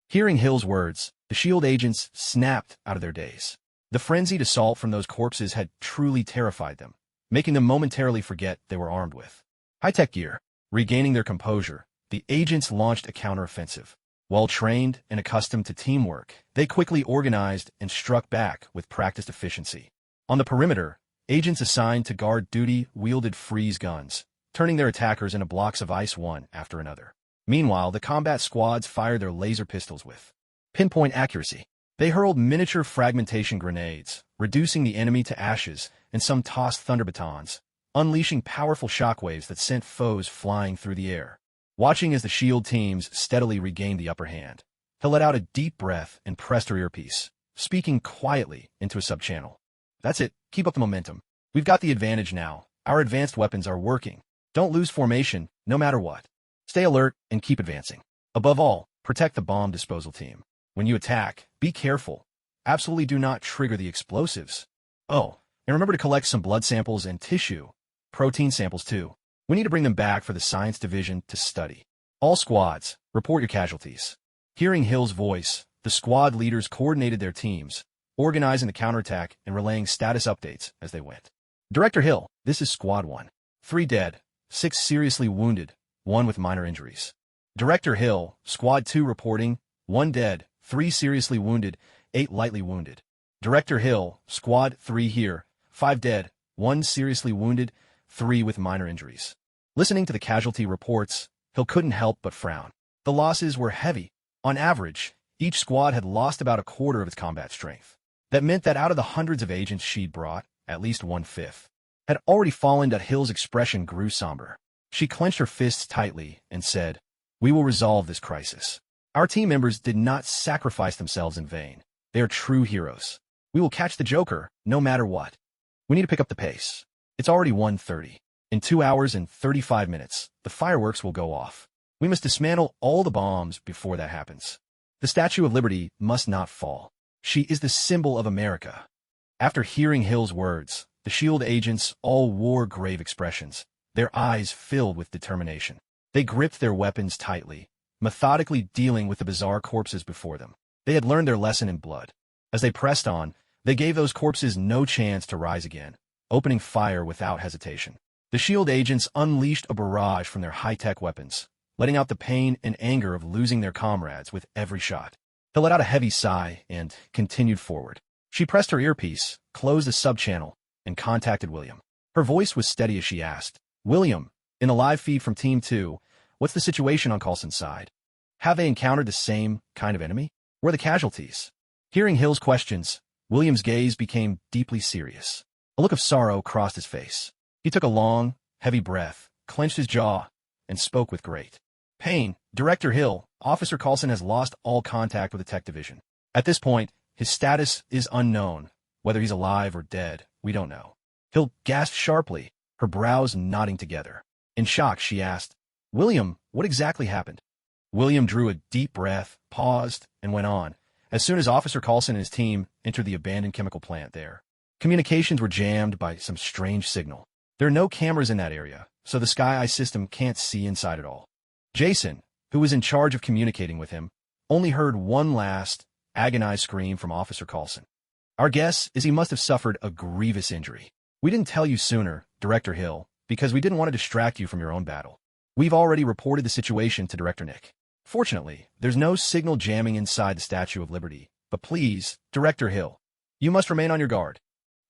Hearing Hill's words, the S.H.I.E.L.D. agents snapped out of their daze. The frenzied assault from those corpses had truly terrified them, making them momentarily forget they were armed with high-tech gear. Regaining their composure, the agents launched a counteroffensive. Well-trained and accustomed to teamwork, they quickly organized and struck back with practiced efficiency. On the perimeter, agents assigned to guard duty wielded freeze guns, turning their attackers into blocks of ice one after another. Meanwhile, the combat squads fired their laser pistols with pinpoint accuracy. They hurled miniature fragmentation grenades, reducing the enemy to ashes, and some tossed thunder batons, unleashing powerful shockwaves that sent foes flying through the air. Watching as the S.H.I.E.L.D. teams steadily regained the upper hand, he let out a deep breath and pressed her earpiece, speaking quietly into a sub-channel. That's it. Keep up the momentum. We've got the advantage now. Our advanced weapons are working. Don't lose formation, no matter what. Stay alert and keep advancing. Above all, protect the bomb disposal team. When you attack, be careful. Absolutely do not trigger the explosives. Oh, and remember to collect some blood samples and tissue, protein samples too. We need to bring them back for the science division to study. All squads, report your casualties. Hearing Hill's voice, the squad leaders coordinated their teams, organizing the counterattack and relaying status updates as they went. Director Hill, this is Squad 1. 3 dead, 6 seriously wounded, 1 with minor injuries. Director Hill, Squad 2 reporting, 1 dead, 3 seriously wounded, 8 lightly wounded. Director Hill, Squad 3 here, 5 dead, 1 seriously wounded, 3 with minor injuries. Listening to the casualty reports, Hill couldn't help but frown. The losses were heavy. On average, each squad had lost about a quarter of its combat strength. That meant that out of the hundreds of agents she'd brought, at least 1/5 had already fallen. That Hill's expression grew somber. She clenched her fists tightly and said, "We will resolve this crisis. Our team members did not sacrifice themselves in vain. They are true heroes. We will catch the Joker, no matter what. We need to pick up the pace. It's already 1:30. In 2 hours and 35 minutes, the fireworks will go off. We must dismantle all the bombs before that happens. The Statue of Liberty must not fall. She is the symbol of America." After hearing Hill's words, the S.H.I.E.L.D. agents all wore grave expressions, their eyes filled with determination. They gripped their weapons tightly, methodically dealing with the bizarre corpses before them. They had learned their lesson in blood. As they pressed on, they gave those corpses no chance to rise again, opening fire without hesitation. The S.H.I.E.L.D. agents unleashed a barrage from their high-tech weapons, letting out the pain and anger of losing their comrades with every shot. He let out a heavy sigh and continued forward. She pressed her earpiece, closed the sub-channel, and contacted William. Her voice was steady as she asked, "William, in the live feed from Team 2, what's the situation on Coulson's side? Have they encountered the same kind of enemy? Where are the casualties?" Hearing Hill's questions, William's gaze became deeply serious. A look of sorrow crossed his face. He took a long, heavy breath, clenched his jaw, and spoke with great pain. "Director Hill, Officer Coulson has lost all contact with the tech division. At this point, his status is unknown. Whether he's alive or dead, we don't know." Hill gasped sharply, her brows knotting together. In shock, she asked, "William, what exactly happened?" William drew a deep breath, paused, and went on. As soon as Officer Coulson and his team entered the abandoned chemical plant there, communications were jammed by some strange signal. There are no cameras in that area, so the Sky Eye system can't see inside at all. Jason, who was in charge of communicating with him, only heard one last, agonized scream from Officer Coulson. "Our guess is he must have suffered a grievous injury. We didn't tell you sooner, Director Hill, because we didn't want to distract you from your own battle. We've already reported the situation to Director Nick. Fortunately, there's no signal jamming inside the Statue of Liberty, but please, Director Hill, you must remain on your guard."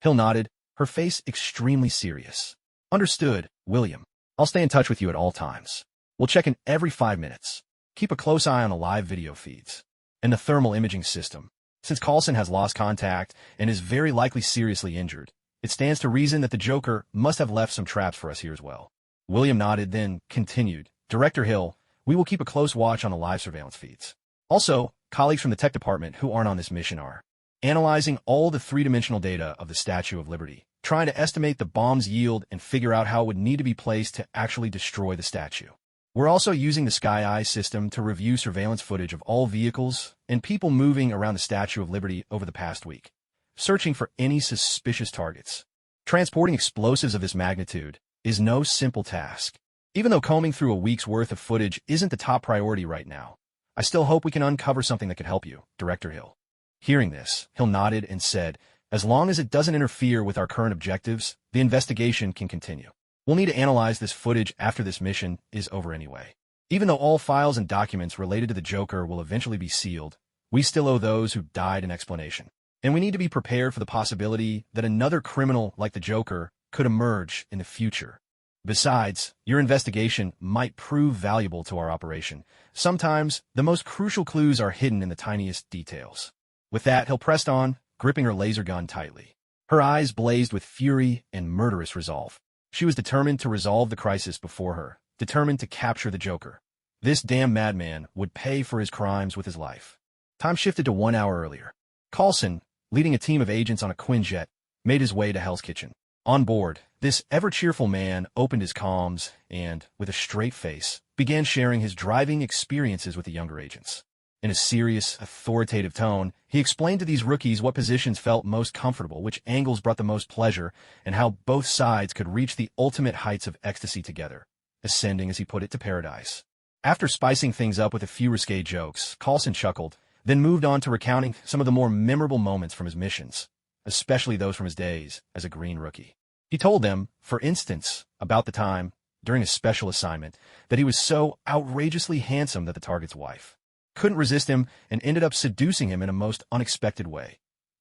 Hill nodded, her face extremely serious. "Understood, William. I'll stay in touch with you at all times. We'll check in every 5 minutes. Keep a close eye on the live video feeds and the thermal imaging system. Since Coulson has lost contact and is very likely seriously injured, it stands to reason that the Joker must have left some traps for us here as well." William nodded, then continued, "Director Hill, we will keep a close watch on the live surveillance feeds. Also, colleagues from the tech department who aren't on this mission are analyzing all the three-dimensional data of the Statue of Liberty, trying to estimate the bomb's yield and figure out how it would need to be placed to actually destroy the statue. We're also using the Sky Eye system to review surveillance footage of all vehicles and people moving around the Statue of Liberty over the past week, searching for any suspicious targets. Transporting explosives of this magnitude is no simple task. Even though combing through a week's worth of footage isn't the top priority right now, I still hope we can uncover something that could help you, Director Hill." Hearing this, Hill nodded and said, "As long as it doesn't interfere with our current objectives, the investigation can continue. We'll need to analyze this footage after this mission is over anyway. Even though all files and documents related to the Joker will eventually be sealed, we still owe those who died an explanation. And we need to be prepared for the possibility that another criminal like the Joker could emerge in the future. Besides, your investigation might prove valuable to our operation. Sometimes, the most crucial clues are hidden in the tiniest details." With that, Hill pressed on, gripping her laser gun tightly. Her eyes blazed with fury and murderous resolve. She was determined to resolve the crisis before her, determined to capture the Joker. This damn madman would pay for his crimes with his life. Time shifted to 1 hour earlier. Coulson, leading a team of agents on a Quinjet, made his way to Hell's Kitchen. On board, this ever-cheerful man opened his comms and, with a straight face, began sharing his driving experiences with the younger agents. In a serious, authoritative tone, he explained to these rookies what positions felt most comfortable, which angles brought the most pleasure, and how both sides could reach the ultimate heights of ecstasy together, ascending, as he put it, to paradise. After spicing things up with a few risque jokes, Coulson chuckled, then moved on to recounting some of the more memorable moments from his missions, especially those from his days as a green rookie. He told them, for instance, about the time, during a special assignment, that he was so outrageously handsome that the target's wife couldn't resist him and ended up seducing him in a most unexpected way.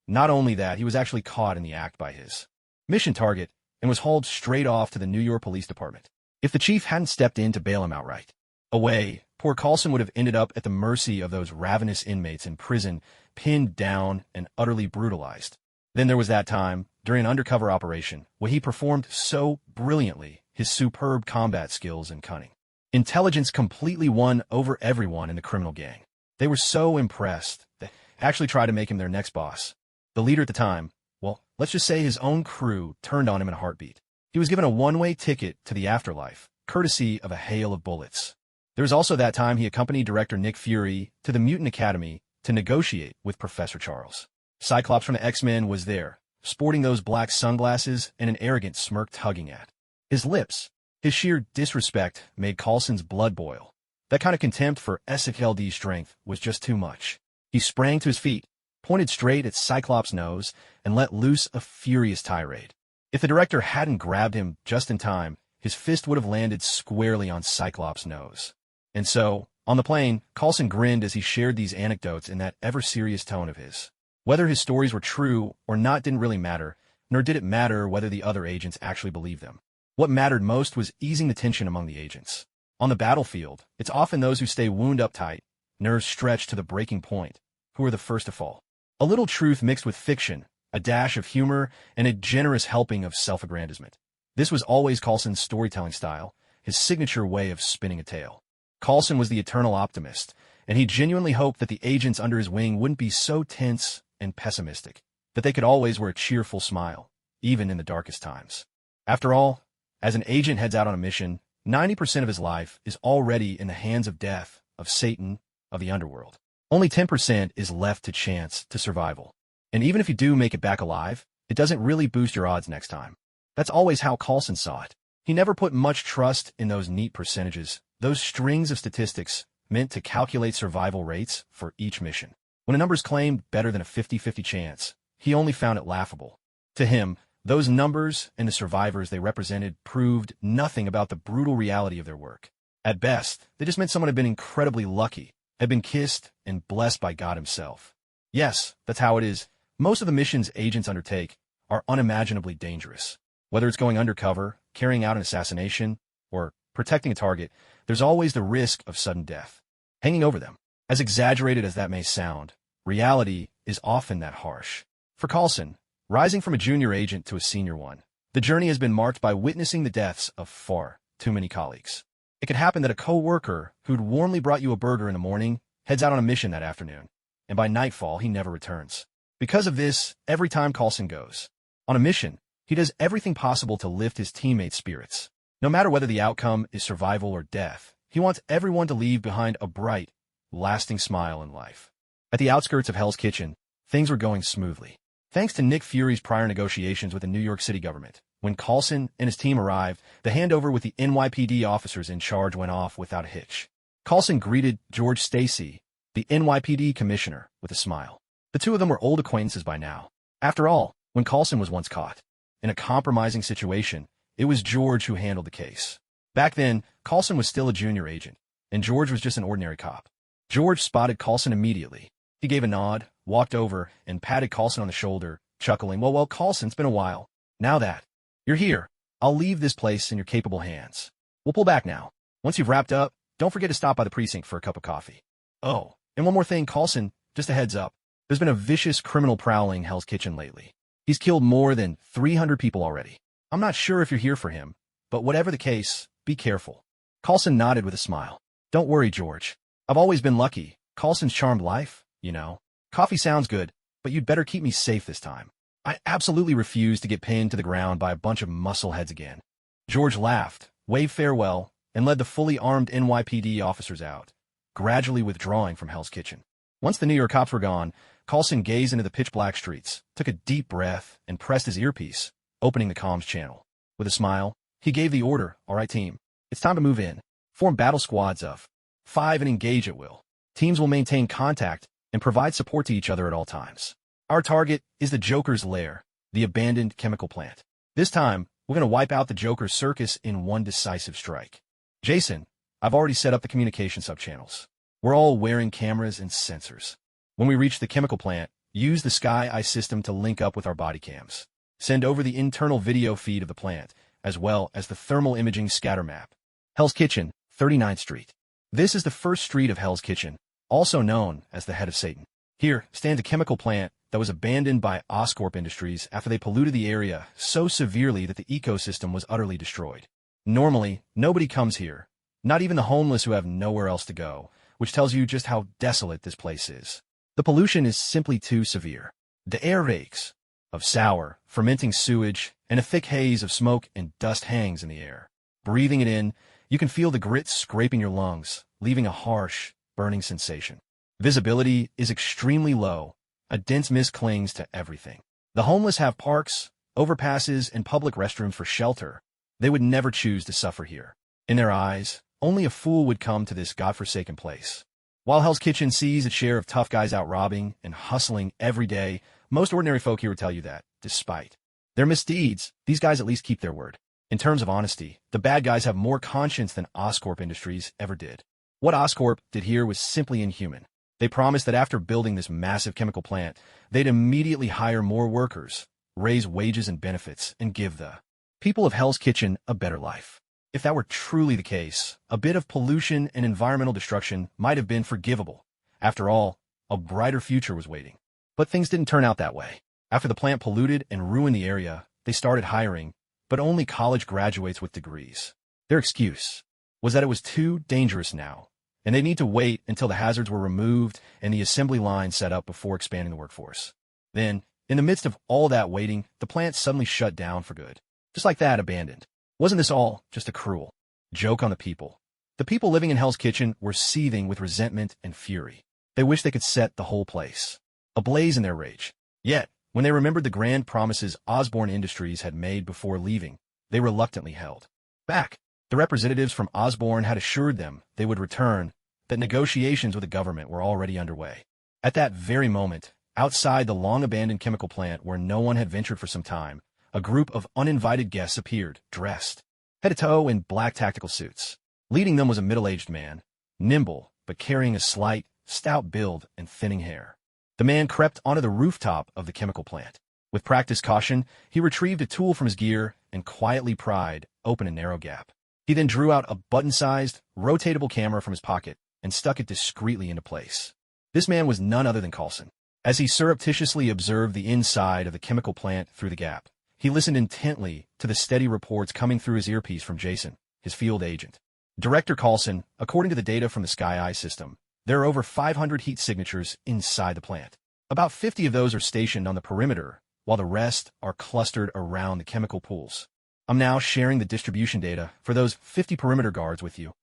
Not only that, he was actually caught in the act by his mission target and was hauled straight off to the New York Police Department. If the chief hadn't stepped in to bail him outright away, poor Coulson would have ended up at the mercy of those ravenous inmates in prison, pinned down and utterly brutalized. Then there was that time, during an undercover operation, where he performed so brilliantly his superb combat skills and cunning. Intelligence completely won over everyone in the criminal gang. They were so impressed, they actually tried to make him their next boss. The leader at the time, well, let's just say his own crew turned on him in a heartbeat. He was given a one-way ticket to the afterlife, courtesy of a hail of bullets. There was also that time he accompanied director Nick Fury to the Mutant Academy to negotiate with Professor Charles. Cyclops from the X-Men was there, sporting those black sunglasses and an arrogant smirk tugging at his lips. His sheer disrespect made Coulson's blood boil. That kind of contempt for S.H.I.E.L.D's strength was just too much. He sprang to his feet, pointed straight at Cyclops' nose, and let loose a furious tirade. If the director hadn't grabbed him just in time, his fist would have landed squarely on Cyclops' nose. And so, on the plane, Coulson grinned as he shared these anecdotes in that ever-serious tone of his. Whether his stories were true or not didn't really matter, nor did it matter whether the other agents actually believed them. What mattered most was easing the tension among the agents. On the battlefield, it's often those who stay wound up tight, nerves stretched to the breaking point, who are the first to fall. A little truth mixed with fiction, a dash of humor, and a generous helping of self-aggrandizement. This was always Coulson's storytelling style, his signature way of spinning a tale. Coulson was the eternal optimist, and he genuinely hoped that the agents under his wing wouldn't be so tense and pessimistic, that they could always wear a cheerful smile, even in the darkest times. After all, as an agent heads out on a mission, 90% of his life is already in the hands of death, of Satan, of the underworld. Only 10% is left to chance, to survival. And even if you do make it back alive, it doesn't really boost your odds next time. That's always how Coulson saw it. He never put much trust in those neat percentages, those strings of statistics meant to calculate survival rates for each mission. When a number's claimed better than a 50-50 chance, he only found it laughable. To him, those numbers and the survivors they represented proved nothing about the brutal reality of their work. At best, they just meant someone had been incredibly lucky, had been kissed and blessed by God himself. Yes, that's how it is. Most of the missions agents undertake are unimaginably dangerous. Whether it's going undercover, carrying out an assassination, or protecting a target, there's always the risk of sudden death hanging over them. As exaggerated as that may sound, reality is often that harsh. For Coulson, rising from a junior agent to a senior one, the journey has been marked by witnessing the deaths of far too many colleagues. It could happen that a co-worker who'd warmly brought you a burger in the morning heads out on a mission that afternoon, and by nightfall he never returns. Because of this, every time Coulson goes on a mission, he does everything possible to lift his teammates' spirits. No matter whether the outcome is survival or death, he wants everyone to leave behind a bright, lasting smile in life. At the outskirts of Hell's Kitchen, things were going smoothly. Thanks to Nick Fury's prior negotiations with the New York City government, when Coulson and his team arrived, the handover with the NYPD officers in charge went off without a hitch. Coulson greeted George Stacy, the NYPD commissioner, with a smile. The two of them were old acquaintances by now. After all, when Coulson was once caught in a compromising situation, it was George who handled the case. Back then, Coulson was still a junior agent, and George was just an ordinary cop. George spotted Coulson immediately. He gave a nod, walked over, and patted Coulson on the shoulder, chuckling, Well, Coulson, it's been a while. Now that you're here, I'll leave this place in your capable hands. We'll pull back now. Once you've wrapped up, don't forget to stop by the precinct for a cup of coffee. Oh, and one more thing, Coulson, just a heads up. There's been a vicious criminal prowling Hell's Kitchen lately. He's killed more than 300 people already. I'm not sure if you're here for him, but whatever the case, be careful. Coulson nodded with a smile. Don't worry, George. I've always been lucky. Coulson's charmed life, you know. Coffee sounds good, but you'd better keep me safe this time. I absolutely refuse to get pinned to the ground by a bunch of muscleheads again. George laughed, waved farewell, and led the fully armed NYPD officers out, gradually withdrawing from Hell's Kitchen. Once the New York cops were gone, Coulson gazed into the pitch-black streets, took a deep breath, and pressed his earpiece, opening the comms channel. With a smile, he gave the order, All right, team. It's time to move in. Form battle squads of 5 and engage at will. Teams will maintain contact and provide support to each other at all times. Our target is the Joker's lair, the abandoned chemical plant. This time, we're going to wipe out the Joker's circus in one decisive strike. Jason, I've already set up the communication subchannels. We're all wearing cameras and sensors. When we reach the chemical plant, use the Sky Eye system to link up with our body cams. Send over the internal video feed of the plant, as well as the thermal imaging scatter map. Hell's Kitchen, 39th Street. This is the first street of Hell's Kitchen, also known as the Head of Satan. Here stands a chemical plant that was abandoned by Oscorp Industries after they polluted the area so severely that the ecosystem was utterly destroyed. Normally, nobody comes here, not even the homeless who have nowhere else to go, which tells you just how desolate this place is. The pollution is simply too severe. The air reeks of sour, fermenting sewage, and a thick haze of smoke and dust hangs in the air. Breathing it in, you can feel the grit scraping your lungs, leaving a harsh, burning sensation. Visibility is extremely low. A dense mist clings to everything. The homeless have parks, overpasses, and public restrooms for shelter. They would never choose to suffer here. In their eyes, only a fool would come to this godforsaken place. While Hell's Kitchen sees its share of tough guys out robbing and hustling every day, most ordinary folk here would tell you that, despite their misdeeds, these guys at least keep their word. In terms of honesty, the bad guys have more conscience than Oscorp Industries ever did. What Oscorp did here was simply inhuman. They promised that after building this massive chemical plant, they'd immediately hire more workers, raise wages and benefits, and give the people of Hell's Kitchen a better life. If that were truly the case, a bit of pollution and environmental destruction might have been forgivable. After all, a brighter future was waiting. But things didn't turn out that way. After the plant polluted and ruined the area, they started hiring, but only college graduates with degrees. Their excuse was that it was too dangerous now, and they need to wait until the hazards were removed and the assembly line set up before expanding the workforce. Then, in the midst of all that waiting, the plant suddenly shut down for good. Just like that, abandoned. Wasn't this all just a cruel joke on the people? The people living in Hell's Kitchen were seething with resentment and fury. They wished they could set the whole place ablaze in their rage. Yet, when they remembered the grand promises Osborn Industries had made before leaving, they reluctantly held back. The representatives from Osborn had assured them they would return, that negotiations with the government were already underway. At that very moment, outside the long-abandoned chemical plant where no one had ventured for some time, a group of uninvited guests appeared, dressed head to toe in black tactical suits. Leading them was a middle-aged man, nimble, but carrying a slight, stout build and thinning hair. The man crept onto the rooftop of the chemical plant. With practiced caution, he retrieved a tool from his gear and quietly pried open a narrow gap. He then drew out a button-sized, rotatable camera from his pocket and stuck it discreetly into place. This man was none other than Coulson. As he surreptitiously observed the inside of the chemical plant through the gap, he listened intently to the steady reports coming through his earpiece from Jason, his field agent. Director Coulson, according to the data from the Sky Eye system, there are over 500 heat signatures inside the plant. About 50 of those are stationed on the perimeter, while the rest are clustered around the chemical pools. I'm now sharing the distribution data for those 50 perimeter guards with you.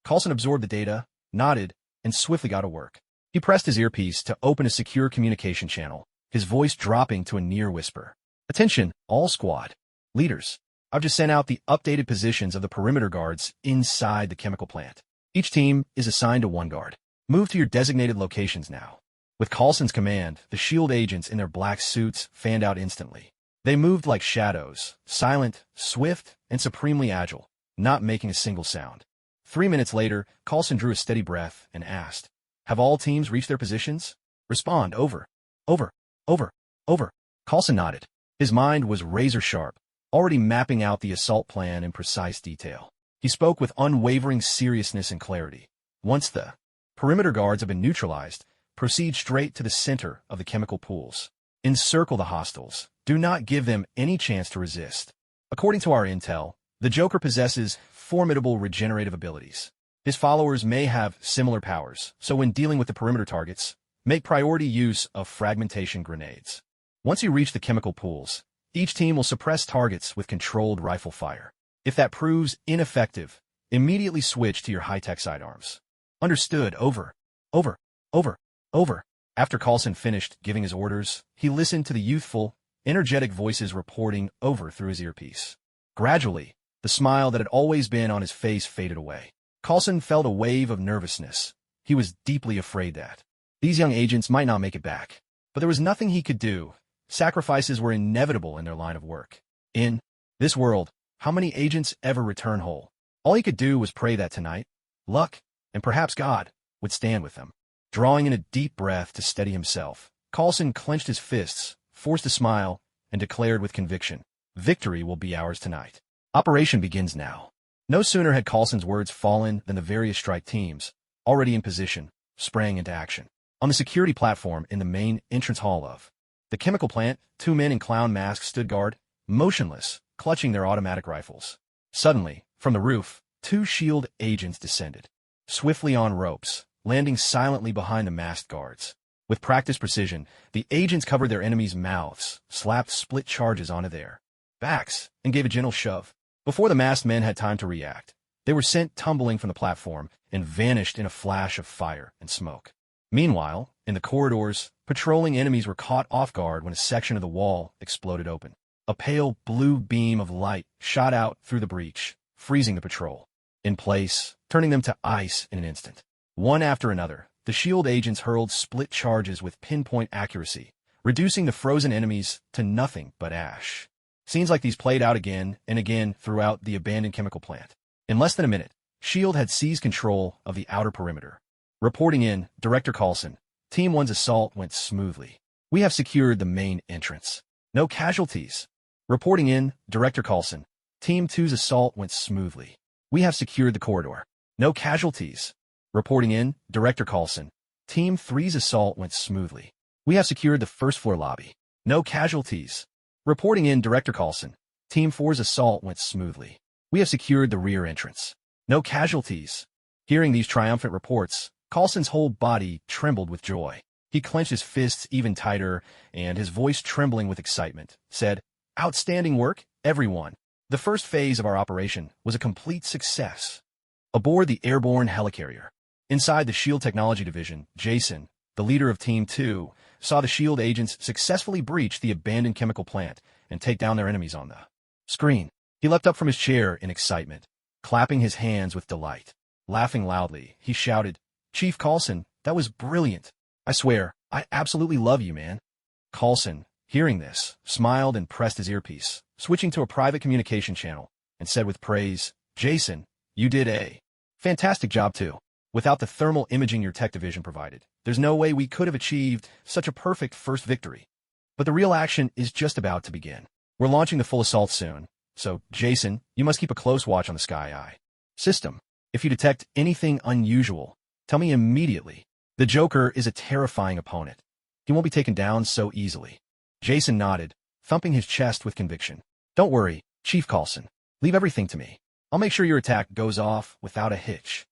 Coulson absorbed the data, nodded, and swiftly got to work. He pressed his earpiece to open a secure communication channel, his voice dropping to a near whisper. Attention, all squad leaders. I've just sent out the updated positions of the perimeter guards inside the chemical plant. Each team is assigned to one guard. Move to your designated locations now. With Coulson's command, the S.H.I.E.L.D. agents in their black suits fanned out instantly. They moved like shadows, silent, swift, and supremely agile, not making a single sound. 3 minutes later, Coulson drew a steady breath and asked, "Have all teams reached their positions? Respond, over, over, over, over." Coulson nodded. His mind was razor-sharp, already mapping out the assault plan in precise detail. He spoke with unwavering seriousness and clarity. Once the perimeter guards have been neutralized, proceed straight to the center of the chemical pools. Encircle the hostiles. Do not give them any chance to resist. According to our intel, the Joker possesses formidable regenerative abilities. His followers may have similar powers, so when dealing with the perimeter targets, make priority use of fragmentation grenades. Once you reach the chemical pools, each team will suppress targets with controlled rifle fire. If that proves ineffective, immediately switch to your high-tech sidearms. Understood, over, over, over, over. After Coulson finished giving his orders, he listened to the youthful, energetic voices reporting over through his earpiece. Gradually, the smile that had always been on his face faded away. Coulson felt a wave of nervousness. He was deeply afraid that these young agents might not make it back. But there was nothing he could do. Sacrifices were inevitable in their line of work. In this world, how many agents ever return whole? All he could do was pray that tonight, luck, and perhaps God, would stand with them. Drawing in a deep breath to steady himself, Coulson clenched his fists, forced a smile, and declared with conviction, "Victory will be ours tonight. Operation begins now." No sooner had Coulson's words fallen than the various strike teams, already in position, sprang into action. On the security platform in the main entrance hall of the chemical plant, 2 men in clown masks stood guard, motionless, clutching their automatic rifles. Suddenly, from the roof, 2 S.H.I.E.L.D. agents descended, swiftly on ropes, landing silently behind the masked guards. With practiced precision, the agents covered their enemies' mouths, slapped split charges onto their backs, and gave a gentle shove. Before the masked men had time to react, they were sent tumbling from the platform and vanished in a flash of fire and smoke. Meanwhile, in the corridors, patrolling enemies were caught off guard when a section of the wall exploded open. A pale blue beam of light shot out through the breach, freezing the patrol in place, turning them to ice in an instant. One after another, the S.H.I.E.L.D. agents hurled split charges with pinpoint accuracy, reducing the frozen enemies to nothing but ash. Scenes like these played out again and again throughout the abandoned chemical plant. In less than a minute, S.H.I.E.L.D. had seized control of the outer perimeter. Reporting in, Director Coulson. Team 1's assault went smoothly. We have secured the main entrance. No casualties. Reporting in, Director Coulson. Team 2's assault went smoothly. We have secured the corridor. No casualties. Reporting in, Director Coulson. Team 3's assault went smoothly. We have secured the first floor lobby. No casualties. Reporting in, Director Coulson. Team 4's assault went smoothly. We have secured the rear entrance. No casualties. Hearing these triumphant reports, Coulson's whole body trembled with joy. He clenched his fists even tighter, and his voice trembling with excitement, said, "Outstanding work, everyone. The first phase of our operation was a complete success." Aboard the airborne helicarrier. Inside the S.H.I.E.L.D. Technology Division, Jason, the leader of Team 2, saw the S.H.I.E.L.D. agents successfully breach the abandoned chemical plant and take down their enemies on the screen. He leapt up from his chair in excitement, clapping his hands with delight. Laughing loudly, he shouted, "Chief Coulson, that was brilliant. I swear, I absolutely love you, man." Coulson, hearing this, smiled and pressed his earpiece, switching to a private communication channel, and said with praise, "Jason, you did a fantastic job too. Without the thermal imaging your tech division provided, there's no way we could have achieved such a perfect first victory. But the real action is just about to begin. We're launching the full assault soon, so, Jason, you must keep a close watch on the Sky Eye system. If you detect anything unusual, tell me immediately. The Joker is a terrifying opponent. He won't be taken down so easily." Jason nodded, thumping his chest with conviction. "Don't worry, Chief Coulson. Leave everything to me. I'll make sure your attack goes off without a hitch."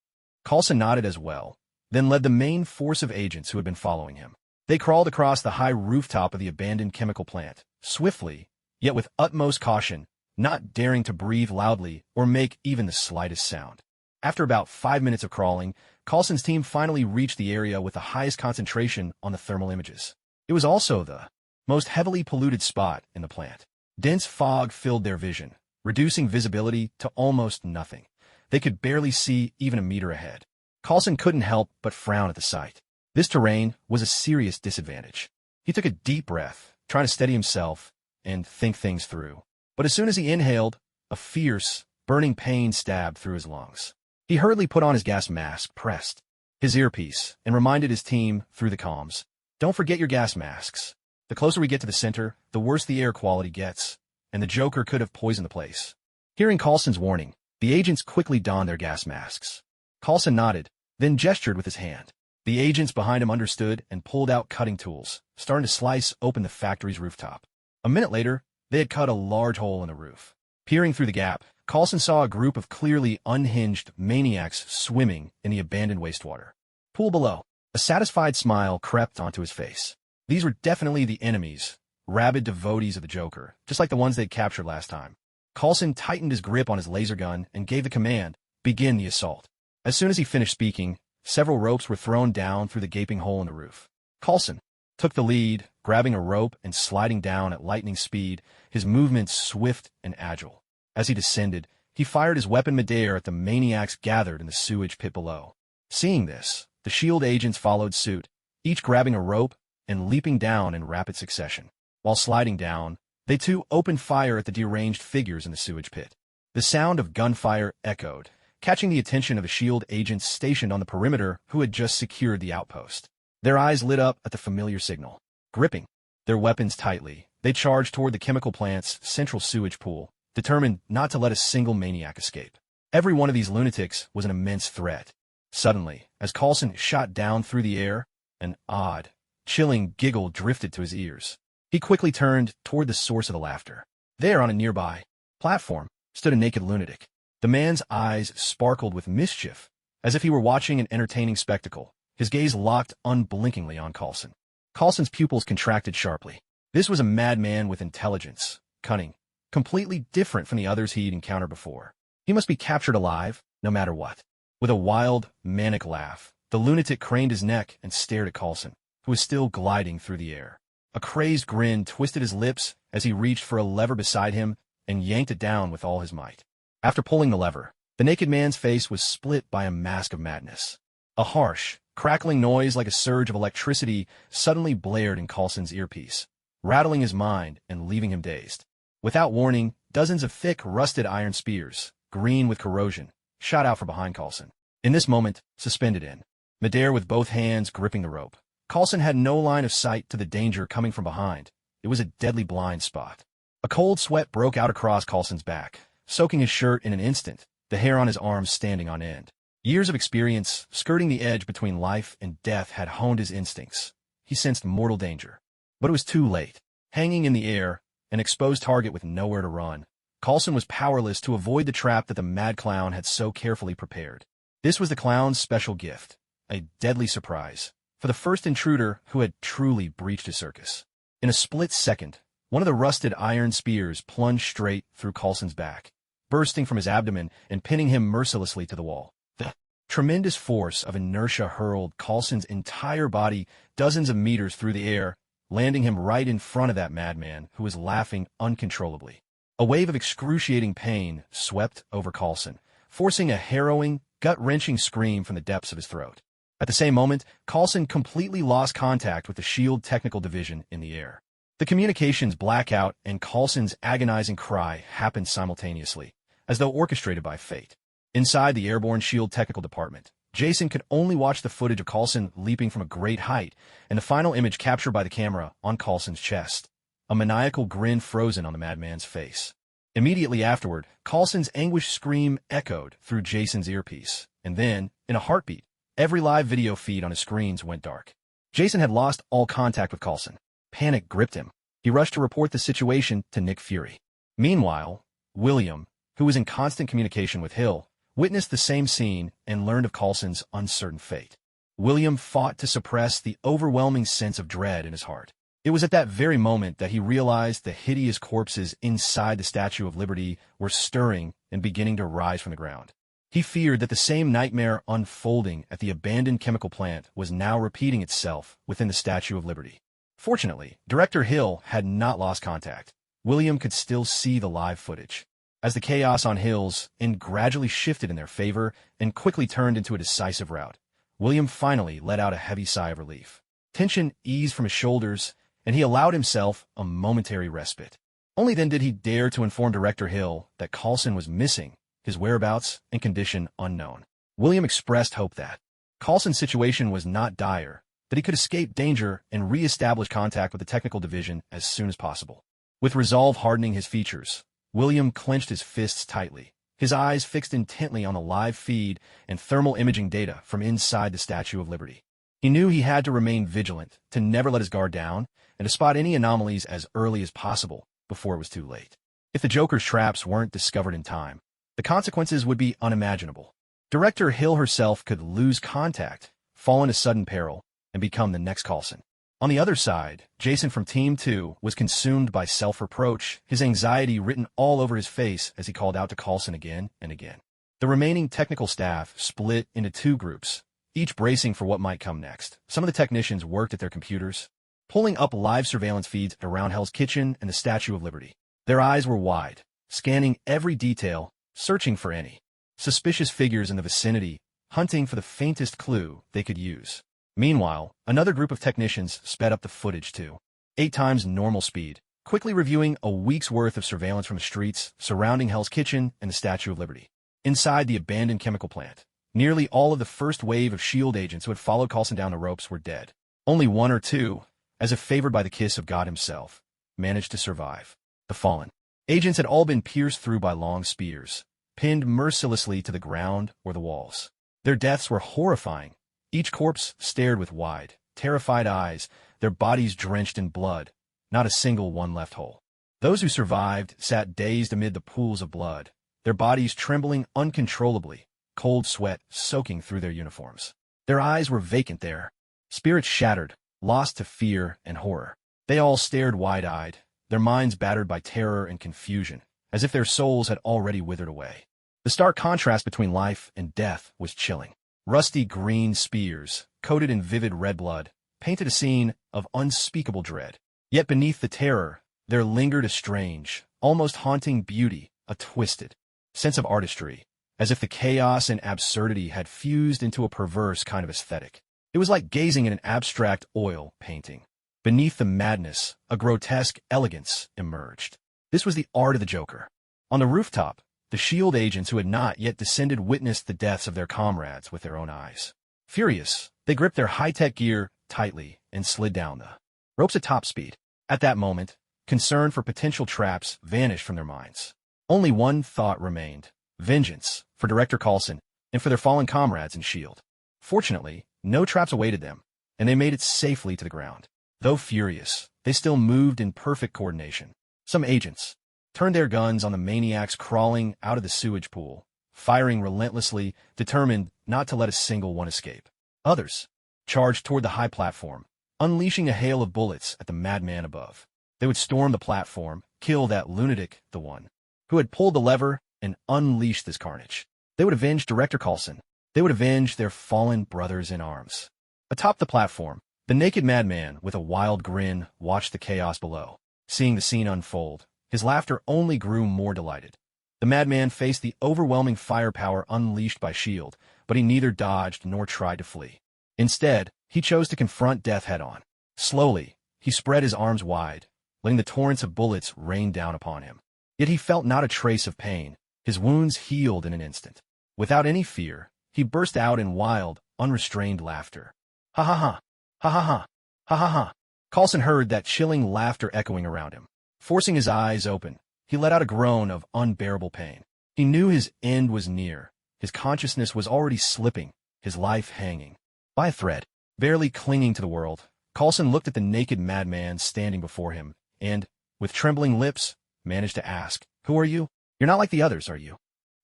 Coulson nodded as well, then led the main force of agents who had been following him. They crawled across the high rooftop of the abandoned chemical plant, swiftly, yet with utmost caution, not daring to breathe loudly or make even the slightest sound. After about 5 minutes of crawling, Coulson's team finally reached the area with the highest concentration on the thermal images. It was also the most heavily polluted spot in the plant. Dense fog filled their vision, reducing visibility to almost nothing. They could barely see even a meter ahead. Coulson couldn't help but frown at the sight. This terrain was a serious disadvantage. He took a deep breath, trying to steady himself and think things through. But as soon as he inhaled, a fierce, burning pain stabbed through his lungs. He hurriedly put on his gas mask, pressed his earpiece, and reminded his team through the comms, "Don't forget your gas masks. The closer we get to the center, the worse the air quality gets, and the Joker could have poisoned the place." Hearing Coulson's warning, the agents quickly donned their gas masks. Coulson nodded, then gestured with his hand. The agents behind him understood and pulled out cutting tools, starting to slice open the factory's rooftop. A minute later, they had cut a large hole in the roof. Peering through the gap, Coulson saw a group of clearly unhinged maniacs swimming in the abandoned wastewater pool below. A satisfied smile crept onto his face. These were definitely the enemies, rabid devotees of the Joker, just like the ones they'd captured last time. Coulson tightened his grip on his laser gun and gave the command, "Begin the assault." As soon as he finished speaking, several ropes were thrown down through the gaping hole in the roof. Coulson took the lead, grabbing a rope and sliding down at lightning speed, his movements swift and agile. As he descended, he fired his weapon midair at the maniacs gathered in the sewage pit below. Seeing this, the S.H.I.E.L.D. agents followed suit, each grabbing a rope and leaping down in rapid succession. While sliding down, they too opened fire at the deranged figures in the sewage pit. The sound of gunfire echoed, catching the attention of the S.H.I.E.L.D. agents stationed on the perimeter who had just secured the outpost. Their eyes lit up at the familiar signal. Gripping their weapons tightly, they charged toward the chemical plant's central sewage pool, determined not to let a single maniac escape. Every one of these lunatics was an immense threat. Suddenly, as Coulson shot down through the air, an odd, chilling giggle drifted to his ears. He quickly turned toward the source of the laughter. There, on a nearby platform, stood a naked lunatic. The man's eyes sparkled with mischief, as if he were watching an entertaining spectacle, his gaze locked unblinkingly on Coulson. Coulson's pupils contracted sharply. This was a madman with intelligence, cunning, completely different from the others he'd encountered before. He must be captured alive, no matter what. With a wild, manic laugh, the lunatic craned his neck and stared at Coulson, who was still gliding through the air. A crazed grin twisted his lips as he reached for a lever beside him and yanked it down with all his might. After pulling the lever, the naked man's face was split by a mask of madness. A harsh, crackling noise like a surge of electricity suddenly blared in Coulson's earpiece, rattling his mind and leaving him dazed. Without warning, dozens of thick, rusted iron spears, green with corrosion, shot out from behind Coulson. In this moment, suspended in midair with both hands gripping the rope, Coulson had no line of sight to the danger coming from behind. It was a deadly blind spot. A cold sweat broke out across Coulson's back, soaking his shirt in an instant, the hair on his arms standing on end. Years of experience, skirting the edge between life and death, had honed his instincts. He sensed mortal danger. But it was too late. Hanging in the air, an exposed target with nowhere to run, Coulson was powerless to avoid the trap that the mad clown had so carefully prepared. This was the clown's special gift, a deadly surprise, for the first intruder who had truly breached his circus. In a split second, one of the rusted iron spears plunged straight through Coulson's back, bursting from his abdomen and pinning him mercilessly to the wall. The tremendous force of inertia hurled Coulson's entire body dozens of meters through the air, landing him right in front of that madman who was laughing uncontrollably. A wave of excruciating pain swept over Coulson, forcing a harrowing, gut-wrenching scream from the depths of his throat. At the same moment, Coulson completely lost contact with the S.H.I.E.L.D. technical division in the air. The communications blackout and Coulson's agonizing cry happened simultaneously, as though orchestrated by fate. Inside the airborne S.H.I.E.L.D. technical department, Jason could only watch the footage of Coulson leaping from a great height, and the final image captured by the camera on Coulson's chest, a maniacal grin frozen on the madman's face. Immediately afterward, Coulson's anguished scream echoed through Jason's earpiece, and then, in a heartbeat, every live video feed on his screens went dark. Jason had lost all contact with Coulson. Panic gripped him. He rushed to report the situation to Nick Fury. Meanwhile, William, who was in constant communication with Hill, witnessed the same scene and learned of Coulson's uncertain fate. William fought to suppress the overwhelming sense of dread in his heart. It was at that very moment that he realized the hideous corpses inside the Statue of Liberty were stirring and beginning to rise from the ground. He feared that the same nightmare unfolding at the abandoned chemical plant was now repeating itself within the Statue of Liberty. Fortunately, Director Hill had not lost contact. William could still see the live footage. As the chaos on Hill's end gradually shifted in their favor and quickly turned into a decisive rout, William finally let out a heavy sigh of relief. Tension eased from his shoulders, and he allowed himself a momentary respite. Only then did he dare to inform Director Hill that Coulson was missing, his whereabouts and condition unknown. William expressed hope that Coulson's situation was not dire, that he could escape danger and re-establish contact with the technical division as soon as possible. With resolve hardening his features, William clenched his fists tightly, his eyes fixed intently on the live feed and thermal imaging data from inside the Statue of Liberty. He knew he had to remain vigilant, to never let his guard down, and to spot any anomalies as early as possible before it was too late. If the Joker's traps weren't discovered in time, the consequences would be unimaginable. Director Hill herself could lose contact, fall into sudden peril, and become the next Coulson. On the other side, Jason from Team 2 was consumed by self-reproach, his anxiety written all over his face as he called out to Coulson again and again. The remaining technical staff split into two groups, each bracing for what might come next. Some of the technicians worked at their computers, pulling up live surveillance feeds around Hell's Kitchen and the Statue of Liberty. Their eyes were wide, scanning every detail, searching for any suspicious figures in the vicinity, hunting for the faintest clue they could use. Meanwhile, another group of technicians sped up the footage to 8 times normal speed, quickly reviewing a week's worth of surveillance from the streets surrounding Hell's Kitchen and the Statue of Liberty. Inside the abandoned chemical plant, nearly all of the first wave of S.H.I.E.L.D. agents who had followed Coulson down the ropes were dead. Only one or two, as if favored by the kiss of God himself, managed to survive. The fallen agents had all been pierced through by long spears, pinned mercilessly to the ground or the walls. Their deaths were horrifying. Each corpse stared with wide, terrified eyes, their bodies drenched in blood, not a single one left whole. Those who survived sat dazed amid the pools of blood, their bodies trembling uncontrollably, cold sweat soaking through their uniforms. Their eyes were vacant there, spirits shattered, lost to fear and horror. They all stared wide-eyed, their minds battered by terror and confusion, as if their souls had already withered away. The stark contrast between life and death was chilling. Rusty green spears, coated in vivid red blood, painted a scene of unspeakable dread. Yet beneath the terror, there lingered a strange, almost haunting beauty, a twisted sense of artistry, as if the chaos and absurdity had fused into a perverse kind of aesthetic. It was like gazing at an abstract oil painting. Beneath the madness, a grotesque elegance emerged. This was the art of the Joker. On the rooftop, the The S.H.I.E.L.D. agents who had not yet descended witnessed the deaths of their comrades with their own eyes. Furious, they gripped their high-tech gear tightly and slid down the ropes at top speed. At that moment, concern for potential traps vanished from their minds. Only one thought remained: vengeance for Director Coulson and for their fallen comrades in S.H.I.E.L.D. Fortunately, no traps awaited them, and they made it safely to the ground. Though furious, they still moved in perfect coordination. Some agents turned their guns on the maniacs crawling out of the sewage pool, firing relentlessly, determined not to let a single one escape. Others charged toward the high platform, unleashing a hail of bullets at the madman above. They would storm the platform, kill that lunatic, the one who had pulled the lever, and unleash this carnage. They would avenge Director Coulson. They would avenge their fallen brothers in arms. Atop the platform, the naked madman, with a wild grin, watched the chaos below. Seeing the scene unfold, his laughter only grew more delighted. The madman faced the overwhelming firepower unleashed by S.H.I.E.L.D., but he neither dodged nor tried to flee. Instead, he chose to confront death head-on. Slowly, he spread his arms wide, letting the torrents of bullets rain down upon him. Yet he felt not a trace of pain. His wounds healed in an instant. Without any fear, he burst out in wild, unrestrained laughter. Ha ha ha! Ha ha ha! Ha ha ha! Coulson heard that chilling laughter echoing around him. Forcing his eyes open, he let out a groan of unbearable pain. He knew his end was near. His consciousness was already slipping, his life hanging by a thread. Barely clinging to the world, Coulson looked at the naked madman standing before him, and, with trembling lips, managed to ask, "Who are you? You're not like the others, are you?"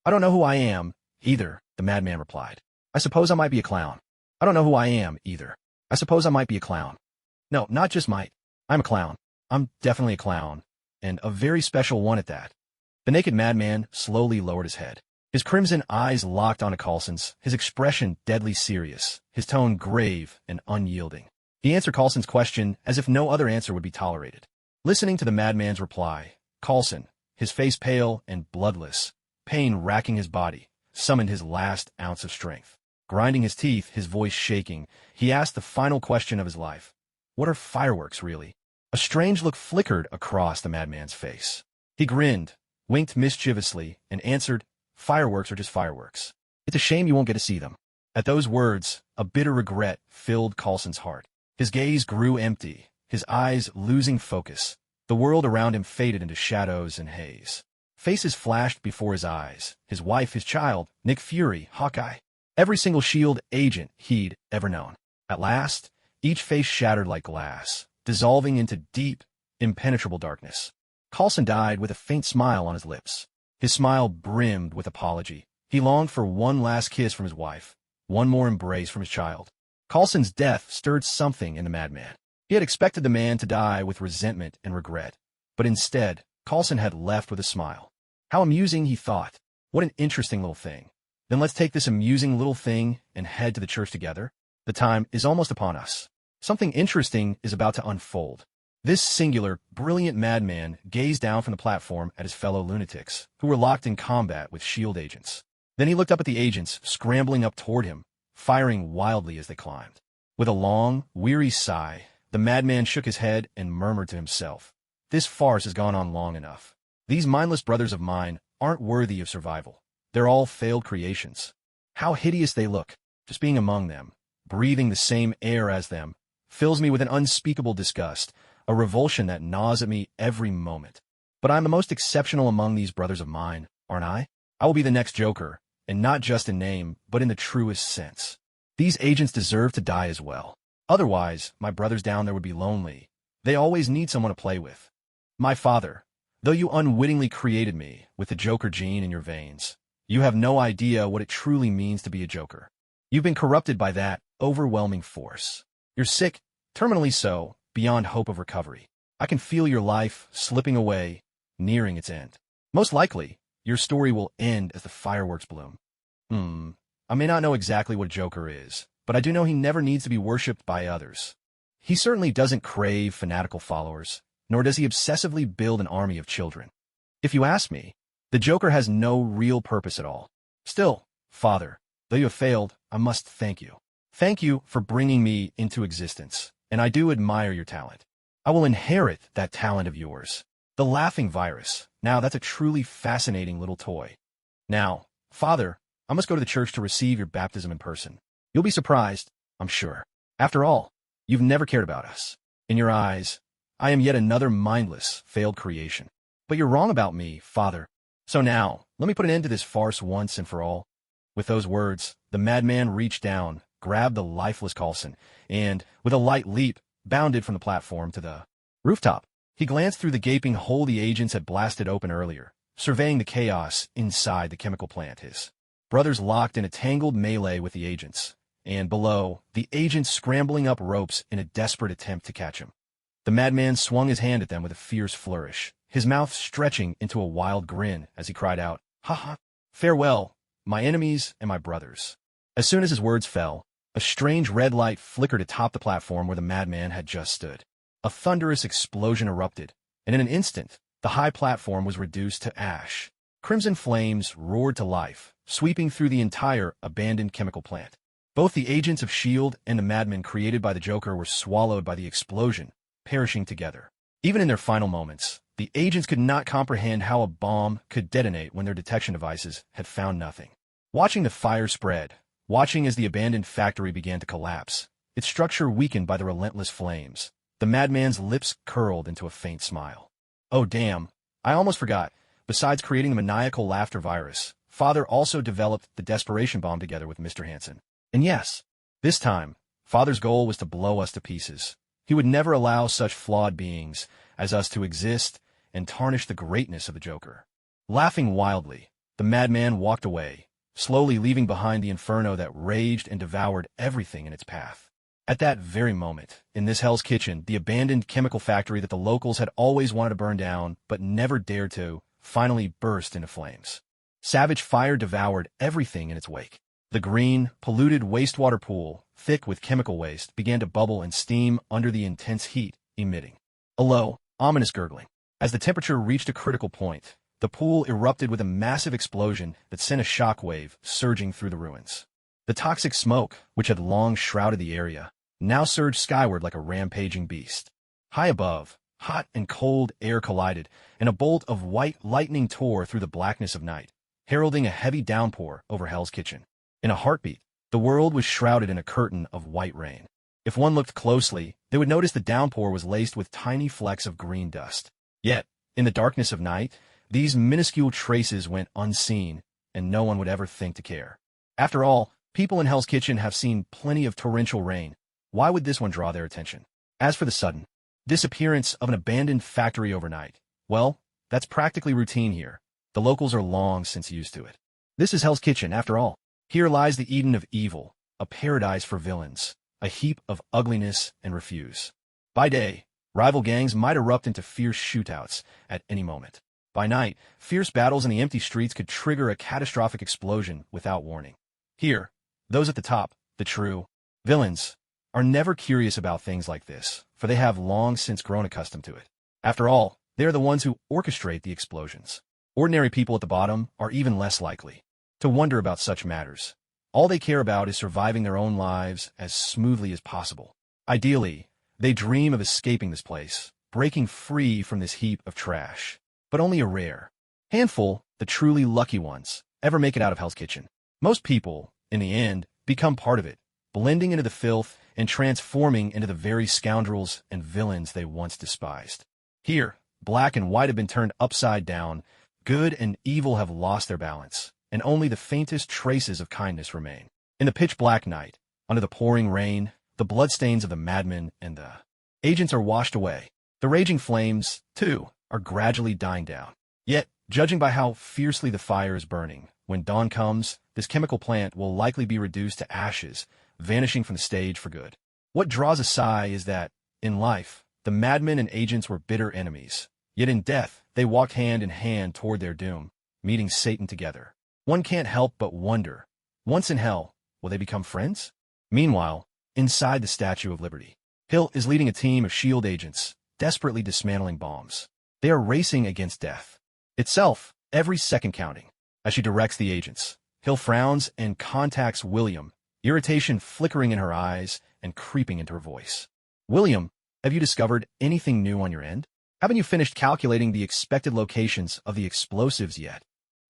"I don't know who I am, either," the madman replied. "I suppose I might be a clown." "I don't know who I am, either. I suppose I might be a clown." "No, not just might. I'm a clown. I'm definitely a clown, and a very special one at that." The naked madman slowly lowered his head. His crimson eyes locked onto Coulson's, his expression deadly serious, his tone grave and unyielding. He answered Coulson's question as if no other answer would be tolerated. Listening to the madman's reply, Coulson, his face pale and bloodless, pain racking his body, summoned his last ounce of strength. Grinding his teeth, his voice shaking, he asked the final question of his life. "What are fireworks, really?" A strange look flickered across the madman's face. He grinned, winked mischievously, and answered, "Fireworks are just fireworks. It's a shame you won't get to see them." At those words, a bitter regret filled Coulson's heart. His gaze grew empty, his eyes losing focus. The world around him faded into shadows and haze. Faces flashed before his eyes, his wife, his child, Nick Fury, Hawkeye. Every single S.H.I.E.L.D. agent he'd ever known. At last, each face shattered like glass, dissolving into deep, impenetrable darkness. Coulson died with a faint smile on his lips. His smile brimmed with apology. He longed for one last kiss from his wife, one more embrace from his child. Coulson's death stirred something in the madman. He had expected the man to die with resentment and regret, but instead, Coulson had left with a smile. How amusing, he thought. What an interesting little thing. Then let's take this amusing little thing and head to the church together. The time is almost upon us. Something interesting is about to unfold. This singular, brilliant madman gazed down from the platform at his fellow lunatics, who were locked in combat with S.H.I.E.L.D. agents. Then he looked up at the agents scrambling up toward him, firing wildly as they climbed. With a long, weary sigh, the madman shook his head and murmured to himself, "This farce has gone on long enough. These mindless brothers of mine aren't worthy of survival. They're all failed creations. How hideous they look. Just being among them, breathing the same air as them, fills me with an unspeakable disgust, a revulsion that gnaws at me every moment. But I'm the most exceptional among these brothers of mine, aren't I? I will be the next Joker, and not just in name, but in the truest sense. These agents deserve to die as well. Otherwise, my brothers down there would be lonely. They always need someone to play with. My father, though you unwittingly created me with the Joker gene in your veins, you have no idea what it truly means to be a Joker. You've been corrupted by that overwhelming force. You're sick, terminally so, beyond hope of recovery. I can feel your life slipping away, nearing its end. Most likely, your story will end as the fireworks bloom. I may not know exactly what a Joker is, but I do know he never needs to be worshipped by others. He certainly doesn't crave fanatical followers, nor does he obsessively build an army of children. If you ask me, the Joker has no real purpose at all. Still, Father, though you have failed, I must thank you. Thank you for bringing me into existence, and I do admire your talent. I will inherit that talent of yours. The laughing virus. Now that's a truly fascinating little toy. Now, Father, I must go to the church to receive your baptism in person. You'll be surprised, I'm sure. After all, you've never cared about us. In your eyes, I am yet another mindless, failed creation. But you're wrong about me, Father. So now, let me put an end to this farce once and for all. With those words, the madman reached down, grabbed the lifeless Coulson, and, with a light leap, bounded from the platform to the rooftop. He glanced through the gaping hole the agents had blasted open earlier, surveying the chaos inside the chemical plant. His brothers locked in a tangled melee with the agents, and below, the agents scrambling up ropes in a desperate attempt to catch him. The madman swung his hand at them with a fierce flourish, his mouth stretching into a wild grin as he cried out, "Ha ha! Farewell, my enemies and my brothers." As soon as his words fell, a strange red light flickered atop the platform where the madman had just stood. A thunderous explosion erupted, and in an instant, the high platform was reduced to ash. Crimson flames roared to life, sweeping through the entire abandoned chemical plant. Both the agents of S.H.I.E.L.D. and the madmen created by the Joker were swallowed by the explosion, perishing together. Even in their final moments, the agents could not comprehend how a bomb could detonate when their detection devices had found nothing. Watching the fire spread, watching as the abandoned factory began to collapse, its structure weakened by the relentless flames, the madman's lips curled into a faint smile. Oh damn, I almost forgot. Besides creating the maniacal laughter virus, Father also developed the desperation bomb together with Mr. Hansen. And yes, this time, Father's goal was to blow us to pieces. He would never allow such flawed beings as us to exist and tarnish the greatness of the Joker. Laughing wildly, the madman walked away, slowly leaving behind the inferno that raged and devoured everything in its path. At that very moment, in this Hell's Kitchen, the abandoned chemical factory that the locals had always wanted to burn down but never dared to, finally burst into flames. Savage fire devoured everything in its wake. The green, polluted wastewater pool, thick with chemical waste, began to bubble and steam under the intense heat, emitting a low, ominous gurgling. As the temperature reached a critical point, the pool erupted with a massive explosion that sent a shockwave surging through the ruins. The toxic smoke, which had long shrouded the area, now surged skyward like a rampaging beast. High above, hot and cold air collided, and a bolt of white lightning tore through the blackness of night, heralding a heavy downpour over Hell's Kitchen. In a heartbeat, the world was shrouded in a curtain of white rain. If one looked closely, they would notice the downpour was laced with tiny flecks of green dust. Yet, in the darkness of night, these minuscule traces went unseen, and no one would ever think to care. After all, people in Hell's Kitchen have seen plenty of torrential rain. Why would this one draw their attention? As for the sudden disappearance of an abandoned factory overnight, well, that's practically routine here. The locals are long since used to it. This is Hell's Kitchen, after all. Here lies the Eden of evil, a paradise for villains, a heap of ugliness and refuse. By day, rival gangs might erupt into fierce shootouts at any moment. By night, fierce battles in the empty streets could trigger a catastrophic explosion without warning. Here, those at the top, the true villains, are never curious about things like this, for they have long since grown accustomed to it. After all, they are the ones who orchestrate the explosions. Ordinary people at the bottom are even less likely to wonder about such matters. All they care about is surviving their own lives as smoothly as possible. Ideally, they dream of escaping this place, breaking free from this heap of trash. But only a rare handful, the truly lucky ones, ever make it out of Hell's Kitchen. Most people, in the end, become part of it, blending into the filth and transforming into the very scoundrels and villains they once despised. Here, black and white have been turned upside down, good and evil have lost their balance, and only the faintest traces of kindness remain. In the pitch-black night, under the pouring rain, the bloodstains of the madmen and the agents are washed away. The raging flames, too, are gradually dying down. Yet, judging by how fiercely the fire is burning, when dawn comes, this chemical plant will likely be reduced to ashes, vanishing from the stage for good. What draws a sigh is that, in life, the madmen and agents were bitter enemies. Yet in death, they walked hand in hand toward their doom, meeting Satan together. One can't help but wonder, once in hell, will they become friends? Meanwhile, inside the Statue of Liberty, Hill is leading a team of S.H.I.E.L.D. agents, desperately dismantling bombs. They are racing against death itself, every second counting. As she directs the agents, Hill frowns and contacts William, irritation flickering in her eyes and creeping into her voice. William, have you discovered anything new on your end? Haven't you finished calculating the expected locations of the explosives yet?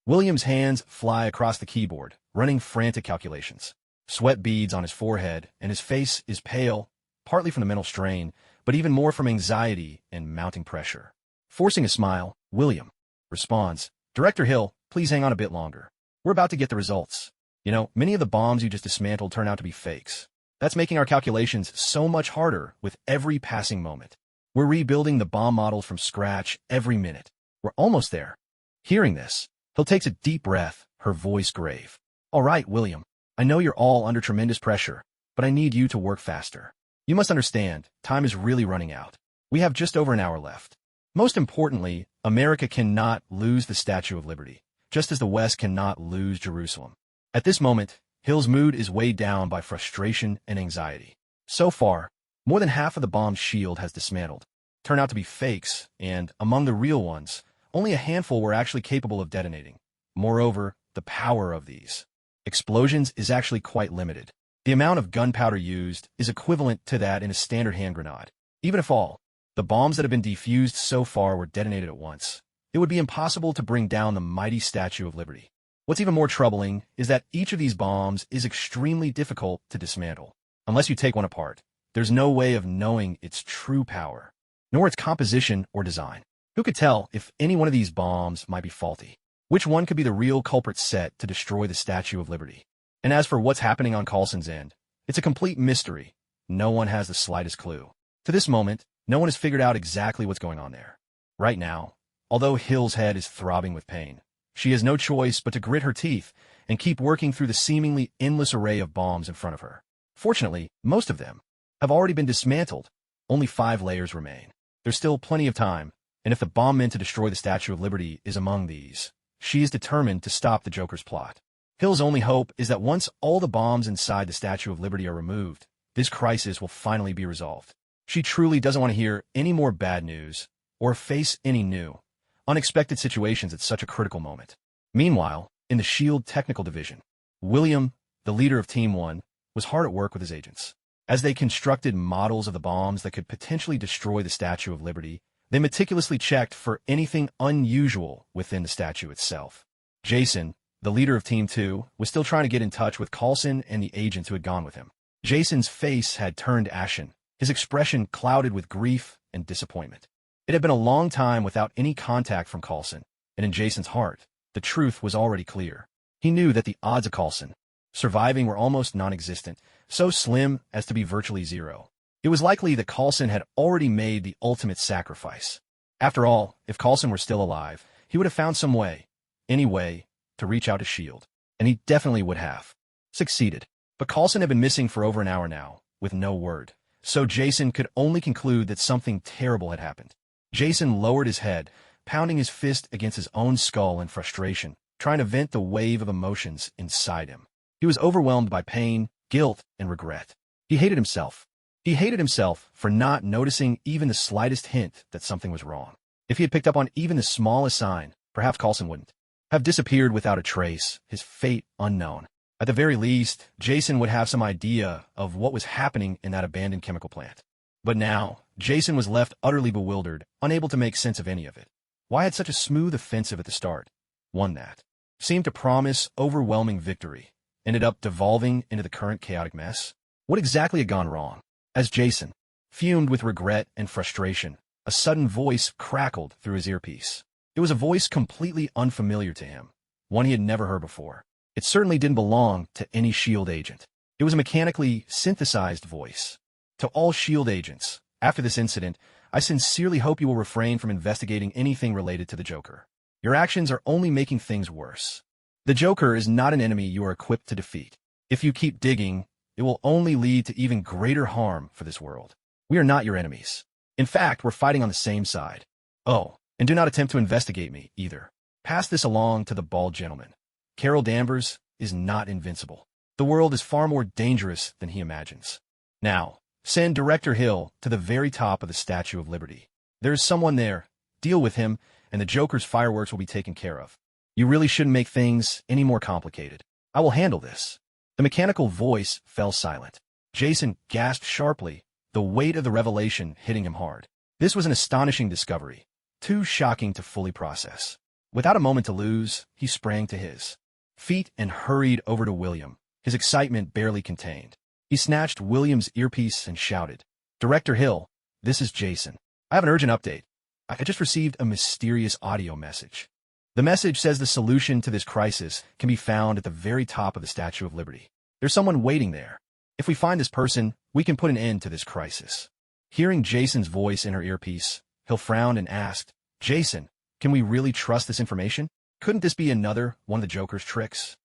William's hands fly across the keyboard, running frantic calculations. Sweat beads on his forehead, and his face is pale, partly from the mental strain, but even more from anxiety and mounting pressure. Forcing a smile, William responds, "Director Hill, please hang on a bit longer. We're about to get the results. You know, many of the bombs you just dismantled turn out to be fakes. That's making our calculations so much harder with every passing moment. We're rebuilding the bomb models from scratch every minute. We're almost there." Hearing this, Hill takes a deep breath, her voice grave. "All right, William. I know you're all under tremendous pressure, but I need you to work faster. You must understand, time is really running out. We have just over an hour left. Most importantly, America cannot lose the Statue of Liberty, just as the West cannot lose Jerusalem." At this moment, Hill's mood is weighed down by frustration and anxiety. So far, more than half of the bombs S.H.I.E.L.D. has dismantled turn out to be fakes, and among the real ones, only a handful were actually capable of detonating. Moreover, the power of these explosions is actually quite limited. The amount of gunpowder used is equivalent to that in a standard hand grenade. Even if all the bombs that have been defused so far were detonated at once, it would be impossible to bring down the mighty Statue of Liberty. What's even more troubling is that each of these bombs is extremely difficult to dismantle. Unless you take one apart, there's no way of knowing its true power, nor its composition or design. Who could tell if any one of these bombs might be faulty? Which one could be the real culprit set to destroy the Statue of Liberty? And as for what's happening on Coulson's end, it's a complete mystery. No one has the slightest clue. To this moment, no one has figured out exactly what's going on there. Right now, although Hill's head is throbbing with pain, she has no choice but to grit her teeth and keep working through the seemingly endless array of bombs in front of her. Fortunately, most of them have already been dismantled. Only 5 layers remain. There's still plenty of time, and if the bomb meant to destroy the Statue of Liberty is among these, she is determined to stop the Joker's plot. Hill's only hope is that once all the bombs inside the Statue of Liberty are removed, this crisis will finally be resolved. She truly doesn't want to hear any more bad news or face any new, unexpected situations at such a critical moment. Meanwhile, in the S.H.I.E.L.D. technical division, William, the leader of Team 1, was hard at work with his agents. As they constructed models of the bombs that could potentially destroy the Statue of Liberty, they meticulously checked for anything unusual within the statue itself. Jason, the leader of Team 2, was still trying to get in touch with Coulson and the agents who had gone with him. Jason's face had turned ashen, his expression clouded with grief and disappointment. It had been a long time without any contact from Coulson, and in Jason's heart, the truth was already clear. He knew that the odds of Coulson surviving were almost non-existent, so slim as to be virtually zero. It was likely that Coulson had already made the ultimate sacrifice. After all, if Coulson were still alive, he would have found some way, any way, to reach out to S.H.I.E.L.D., and he definitely would have succeeded. But Coulson had been missing for over an hour now, with no word, so Jason could only conclude that something terrible had happened. Jason lowered his head, pounding his fist against his own skull in frustration, trying to vent the wave of emotions inside him. He was overwhelmed by pain, guilt, and regret. He hated himself. He hated himself for not noticing even the slightest hint that something was wrong. If he had picked up on even the smallest sign, perhaps Coulson wouldn't have disappeared without a trace, his fate unknown. At the very least, Jason would have some idea of what was happening in that abandoned chemical plant. But now, Jason was left utterly bewildered, unable to make sense of any of it. Why had such a smooth offensive at the start, one that seemed to promise overwhelming victory, ended up devolving into the current chaotic mess? What exactly had gone wrong? As Jason fumed with regret and frustration, a sudden voice crackled through his earpiece. It was a voice completely unfamiliar to him, one he had never heard before. It certainly didn't belong to any S.H.I.E.L.D. agent. It was a mechanically synthesized voice. To all S.H.I.E.L.D. agents, after this incident, I sincerely hope you will refrain from investigating anything related to the Joker. Your actions are only making things worse. The Joker is not an enemy you are equipped to defeat. If you keep digging, it will only lead to even greater harm for this world. We are not your enemies. In fact, we're fighting on the same side. Oh, and do not attempt to investigate me, either. Pass this along to the bald gentleman. Carol Danvers is not invincible. The world is far more dangerous than he imagines. Now, send Director Hill to the very top of the Statue of Liberty. There is someone there. Deal with him, and the Joker's fireworks will be taken care of. You really shouldn't make things any more complicated. I will handle this. The mechanical voice fell silent. Jason gasped sharply, the weight of the revelation hitting him hard. This was an astonishing discovery, too shocking to fully process. Without a moment to lose, he sprang to his feet and hurried over to William, his excitement barely contained. He snatched William's earpiece and shouted, "Director Hill, this is Jason. I have an urgent update. I just received a mysterious audio message. The message says the solution to this crisis can be found at the very top of the Statue of Liberty. There's someone waiting there. If we find this person, we can put an end to this crisis." Hearing Jason's voice in her earpiece, Hill frowned and asked, "Jason, can we really trust this information? Couldn't this be another one of the Joker's tricks?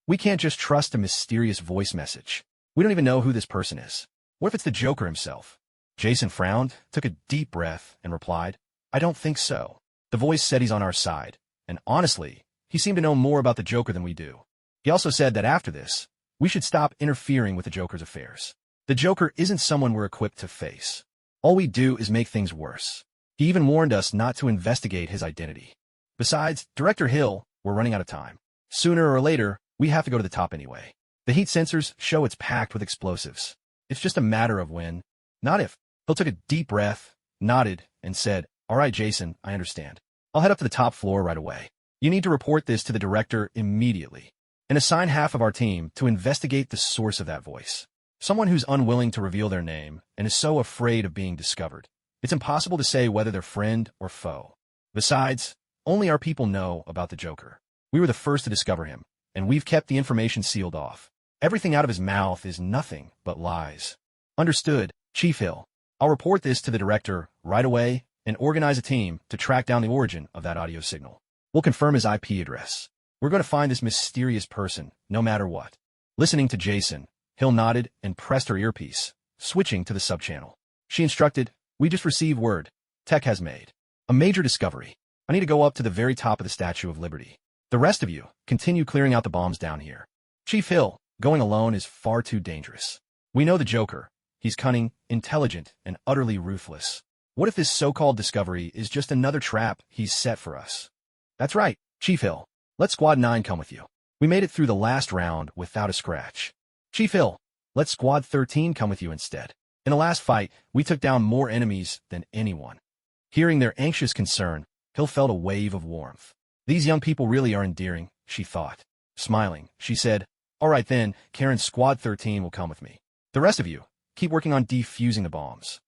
We can't just trust a mysterious voice message. We don't even know who this person is. What if it's the Joker himself?" Jason frowned, took a deep breath, and replied, "I don't think so. The voice said he's on our side, and honestly, he seemed to know more about the Joker than we do. He also said that after this, we should stop interfering with the Joker's affairs. The Joker isn't someone we're equipped to face. All we do is make things worse. He even warned us not to investigate his identity. Besides, Director Hill, we're running out of time. Sooner or later, we have to go to the top anyway. The heat sensors show it's packed with explosives. It's just a matter of when, not if." Hill took a deep breath, nodded, and said, "All right, Jason, I understand. I'll head up to the top floor right away. You need to report this to the director immediately, and assign half of our team to investigate the source of that voice. Someone who's unwilling to reveal their name and is so afraid of being discovered. It's impossible to say whether they're friend or foe. Besides, only our people know about the Joker. We were the first to discover him, and we've kept the information sealed off. Everything out of his mouth is nothing but lies." "Understood, Chief Hill. I'll report this to the director right away and organize a team to track down the origin of that audio signal. We'll confirm his IP address. We're going to find this mysterious person, no matter what." Listening to Jason, Hill nodded and pressed her earpiece, switching to the subchannel. She instructed, "We just received word. Tech has made a major discovery. I need to go up to the very top of the Statue of Liberty. The rest of you, continue clearing out the bombs down here. Chief Hill, going alone is far too dangerous. We know the Joker. He's cunning, intelligent, and utterly ruthless. What if this so-called discovery is just another trap he's set for us?" "That's right, Chief Hill. Let Squad 9 come with you. We made it through the last round without a scratch." "Chief Hill, let Squad 13 come with you instead. In the last fight, we took down more enemies than anyone." Hearing their anxious concern, Hill felt a wave of warmth. These young people really are endearing, she thought. Smiling, she said, "All right then, Karen, Squad 13 will come with me. The rest of you, keep working on defusing the bombs."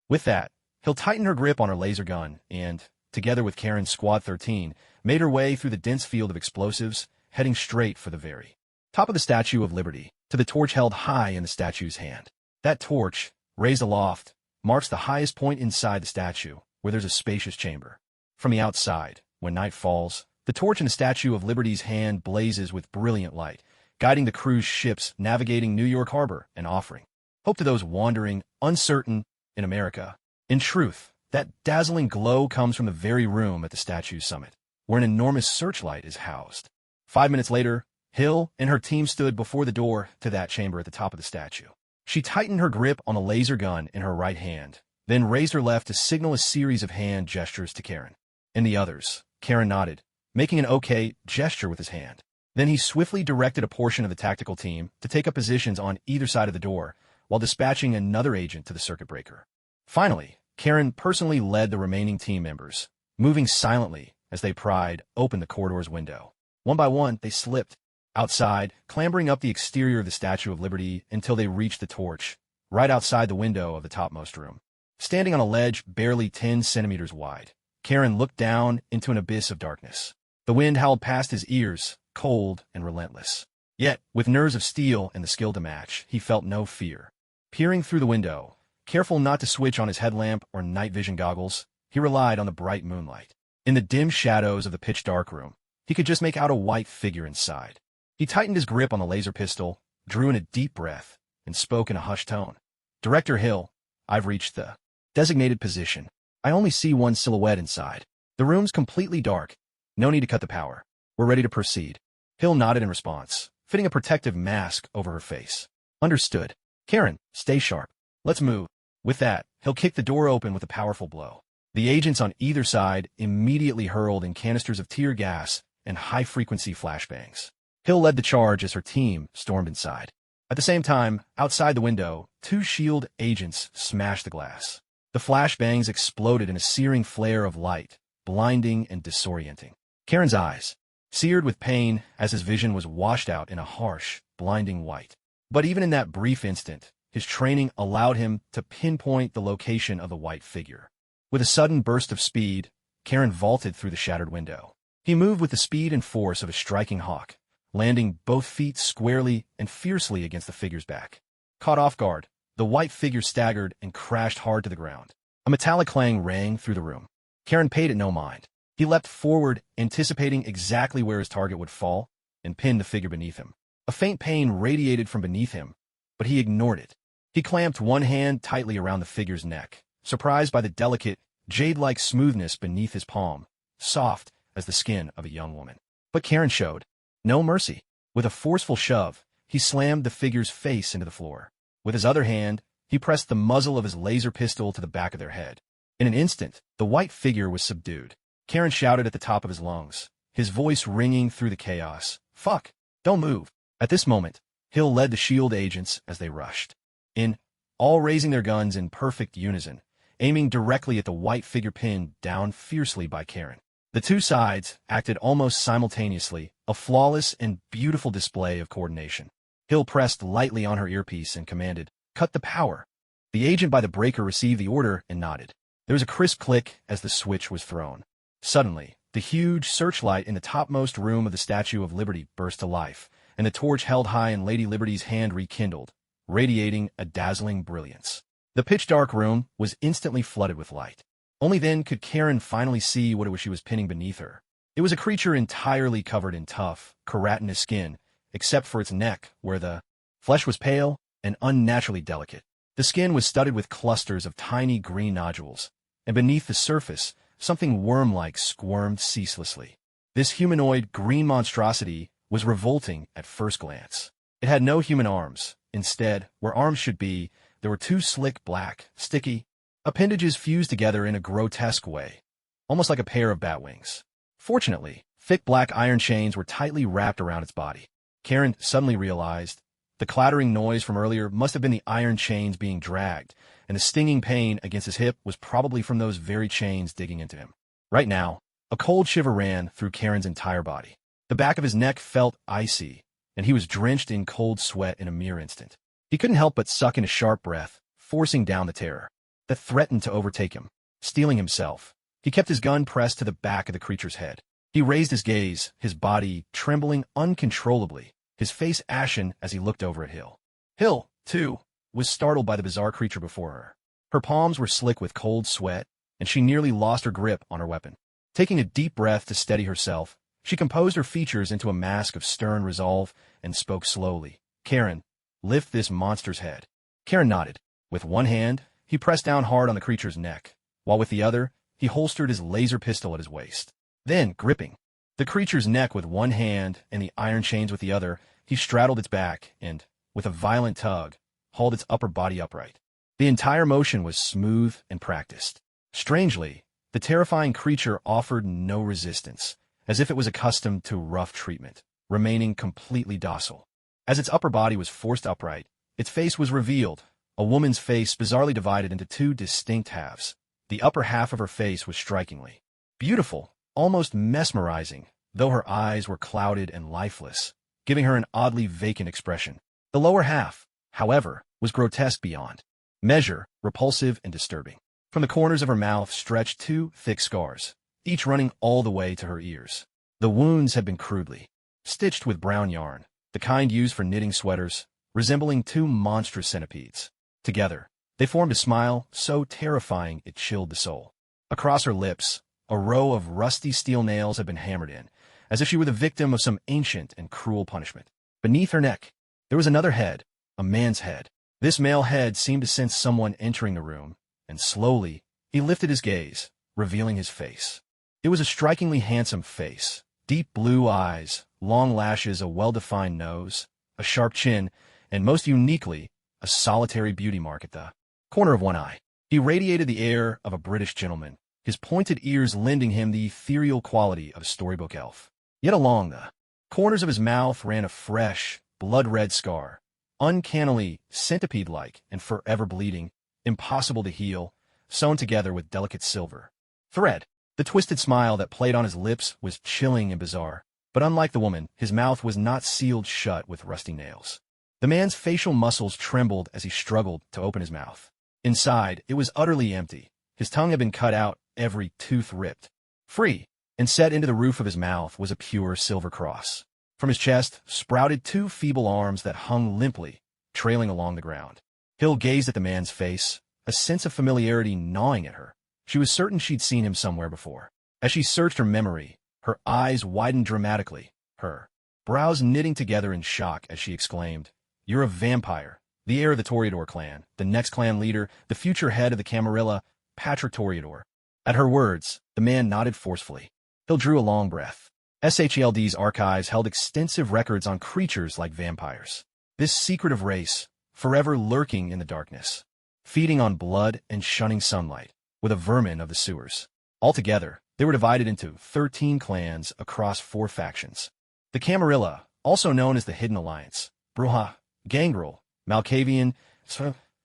With that, Hill tightened her grip on her laser gun and, together with Karen's Squad 13, made her way through the dense field of explosives, heading straight for the very top of the Statue of Liberty, to the torch held high in the statue's hand. That torch, raised aloft, marks the highest point inside the statue, where there's a spacious chamber. From the outside, when night falls, the torch in the Statue of Liberty's hand blazes with brilliant light, guiding the cruise ships navigating New York Harbor and offering hope to those wandering, uncertain, in America. In truth, that dazzling glow comes from the very room at the statue's summit, where an enormous searchlight is housed. 5 minutes later, Hill and her team stood before the door to that chamber at the top of the statue. She tightened her grip on a laser gun in her right hand, then raised her left to signal a series of hand gestures to Karen and the others. Karen nodded, making an OK gesture with his hand. Then he swiftly directed a portion of the tactical team to take up positions on either side of the door, while dispatching another agent to the circuit breaker. Finally, Karen personally led the remaining team members, moving silently as they pried open the corridor's window. One by one, they slipped outside, clambering up the exterior of the Statue of Liberty until they reached the torch, right outside the window of the topmost room. Standing on a ledge barely 10 centimeters wide, Karen looked down into an abyss of darkness. The wind howled past his ears, cold and relentless. Yet, with nerves of steel and the skill to match, he felt no fear. Peering through the window, careful not to switch on his headlamp or night vision goggles, he relied on the bright moonlight. In the dim shadows of the pitch-dark room, he could just make out a white figure inside. He tightened his grip on the laser pistol, drew in a deep breath, and spoke in a hushed tone. "Director Hill, I've reached the designated position. I only see one silhouette inside. The room's completely dark. No need to cut the power. We're ready to proceed." Hill nodded in response, fitting a protective mask over her face. "Understood. Karen, stay sharp. Let's move." With that, Hill kicked the door open with a powerful blow. The agents on either side immediately hurled in canisters of tear gas and high-frequency flashbangs. Hill led the charge as her team stormed inside. At the same time, outside the window, 2 S.H.I.E.L.D. agents smashed the glass. The flashbangs exploded in a searing flare of light, blinding and disorienting. Karen's eyes, seared with pain as his vision was washed out in a harsh, blinding white. But even in that brief instant, his training allowed him to pinpoint the location of the white figure. With a sudden burst of speed, Karen vaulted through the shattered window. He moved with the speed and force of a striking hawk, landing both feet squarely and fiercely against the figure's back. Caught off guard, the white figure staggered and crashed hard to the ground. A metallic clang rang through the room. Karen paid it no mind. He leapt forward, anticipating exactly where his target would fall, and pinned the figure beneath him. A faint pain radiated from beneath him, but he ignored it. He clamped one hand tightly around the figure's neck, surprised by the delicate, jade-like smoothness beneath his palm, soft as the skin of a young woman. But Karen showed no mercy. With a forceful shove, he slammed the figure's face into the floor. With his other hand, he pressed the muzzle of his laser pistol to the back of their head. In an instant, the white figure was subdued. Karen shouted at the top of his lungs, his voice ringing through the chaos. "Fuck! Don't move!" At this moment, Hill led the S.H.I.E.L.D. agents as they rushed in, all raising their guns in perfect unison, aiming directly at the white figure pinned down fiercely by Karen. The two sides acted almost simultaneously, a flawless and beautiful display of coordination. Hill pressed lightly on her earpiece and commanded, "Cut the power." The agent by the breaker received the order and nodded. There was a crisp click as the switch was thrown. Suddenly, the huge searchlight in the topmost room of the Statue of Liberty burst to life, and the torch held high in Lady Liberty's hand rekindled, radiating a dazzling brilliance. The pitch-dark room was instantly flooded with light. Only then could Karen finally see what it was she was pinning beneath her. It was a creature entirely covered in tough, keratinous skin, except for its neck, where the flesh was pale and unnaturally delicate. The skin was studded with clusters of tiny green nodules, and beneath the surface, something worm-like squirmed ceaselessly. This humanoid green monstrosity was revolting at first glance. It had no human arms. Instead, where arms should be, there were two slick, black, sticky appendages fused together in a grotesque way, almost like a pair of bat wings. Fortunately, thick black iron chains were tightly wrapped around its body. Karen suddenly realized the clattering noise from earlier must have been the iron chains being dragged, and the stinging pain against his hip was probably from those very chains digging into him. Right now, a cold shiver ran through Karen's entire body. The back of his neck felt icy, and he was drenched in cold sweat in a mere instant. He couldn't help but suck in a sharp breath, forcing down the terror that threatened to overtake him. Steeling himself, he kept his gun pressed to the back of the creature's head. He raised his gaze, his body trembling uncontrollably, his face ashen as he looked over at Hill. Hill, too, was startled by the bizarre creature before her. Her palms were slick with cold sweat, and she nearly lost her grip on her weapon. Taking a deep breath to steady herself, she composed her features into a mask of stern resolve and spoke slowly. "Karen, lift this monster's head." Karen nodded. With one hand, he pressed down hard on the creature's neck, while with the other, he holstered his laser pistol at his waist. Then, gripping the creature's neck with one hand and the iron chains with the other, he straddled its back and, with a violent tug, hauled its upper body upright. The entire motion was smooth and practiced. Strangely, the terrifying creature offered no resistance, as if it was accustomed to rough treatment, remaining completely docile. As its upper body was forced upright, its face was revealed, a woman's face bizarrely divided into two distinct halves. The upper half of her face was strikingly beautiful, almost mesmerizing, though her eyes were clouded and lifeless, giving her an oddly vacant expression. The lower half, however, was grotesque beyond measure, repulsive and disturbing. From the corners of her mouth stretched two thick scars, each running all the way to her ears. The wounds had been crudely stitched with brown yarn, the kind used for knitting sweaters, resembling two monstrous centipedes. Together, they formed a smile so terrifying it chilled the soul. Across her lips, a row of rusty steel nails had been hammered in, as if she were the victim of some ancient and cruel punishment. Beneath her neck, there was another head, a man's head. This male head seemed to sense someone entering the room, and slowly, he lifted his gaze, revealing his face. It was a strikingly handsome face, deep blue eyes, long lashes, a well-defined nose, a sharp chin, and most uniquely, a solitary beauty mark at the corner of one eye. He radiated the air of a British gentleman, his pointed ears lending him the ethereal quality of a storybook elf. Yet along the corners of his mouth ran a fresh, blood-red scar, uncannily centipede-like and forever bleeding, impossible to heal, sewn together with delicate silver thread. The twisted smile that played on his lips was chilling and bizarre, but unlike the woman, his mouth was not sealed shut with rusty nails. The man's facial muscles trembled as he struggled to open his mouth. Inside, it was utterly empty. His tongue had been cut out, every tooth ripped free, and set into the roof of his mouth was a pure silver cross. From his chest sprouted two feeble arms that hung limply, trailing along the ground. Hill gazed at the man's face, a sense of familiarity gnawing at her. She was certain she'd seen him somewhere before. As she searched her memory, her eyes widened dramatically, her brows knitting together in shock as she exclaimed, "You're a vampire, the heir of the Toreador clan, the next clan leader, the future head of the Camarilla, Patrick Toreador." At her words, the man nodded forcefully. Hill drew a long breath. S.H.I.E.L.D's archives held extensive records on creatures like vampires. This secretive race, forever lurking in the darkness, feeding on blood and shunning sunlight, with a vermin of the sewers. Altogether, they were divided into 13 clans across 4 factions. The Camarilla, also known as the Hidden Alliance, Bruja, Gangrel, Malkavian,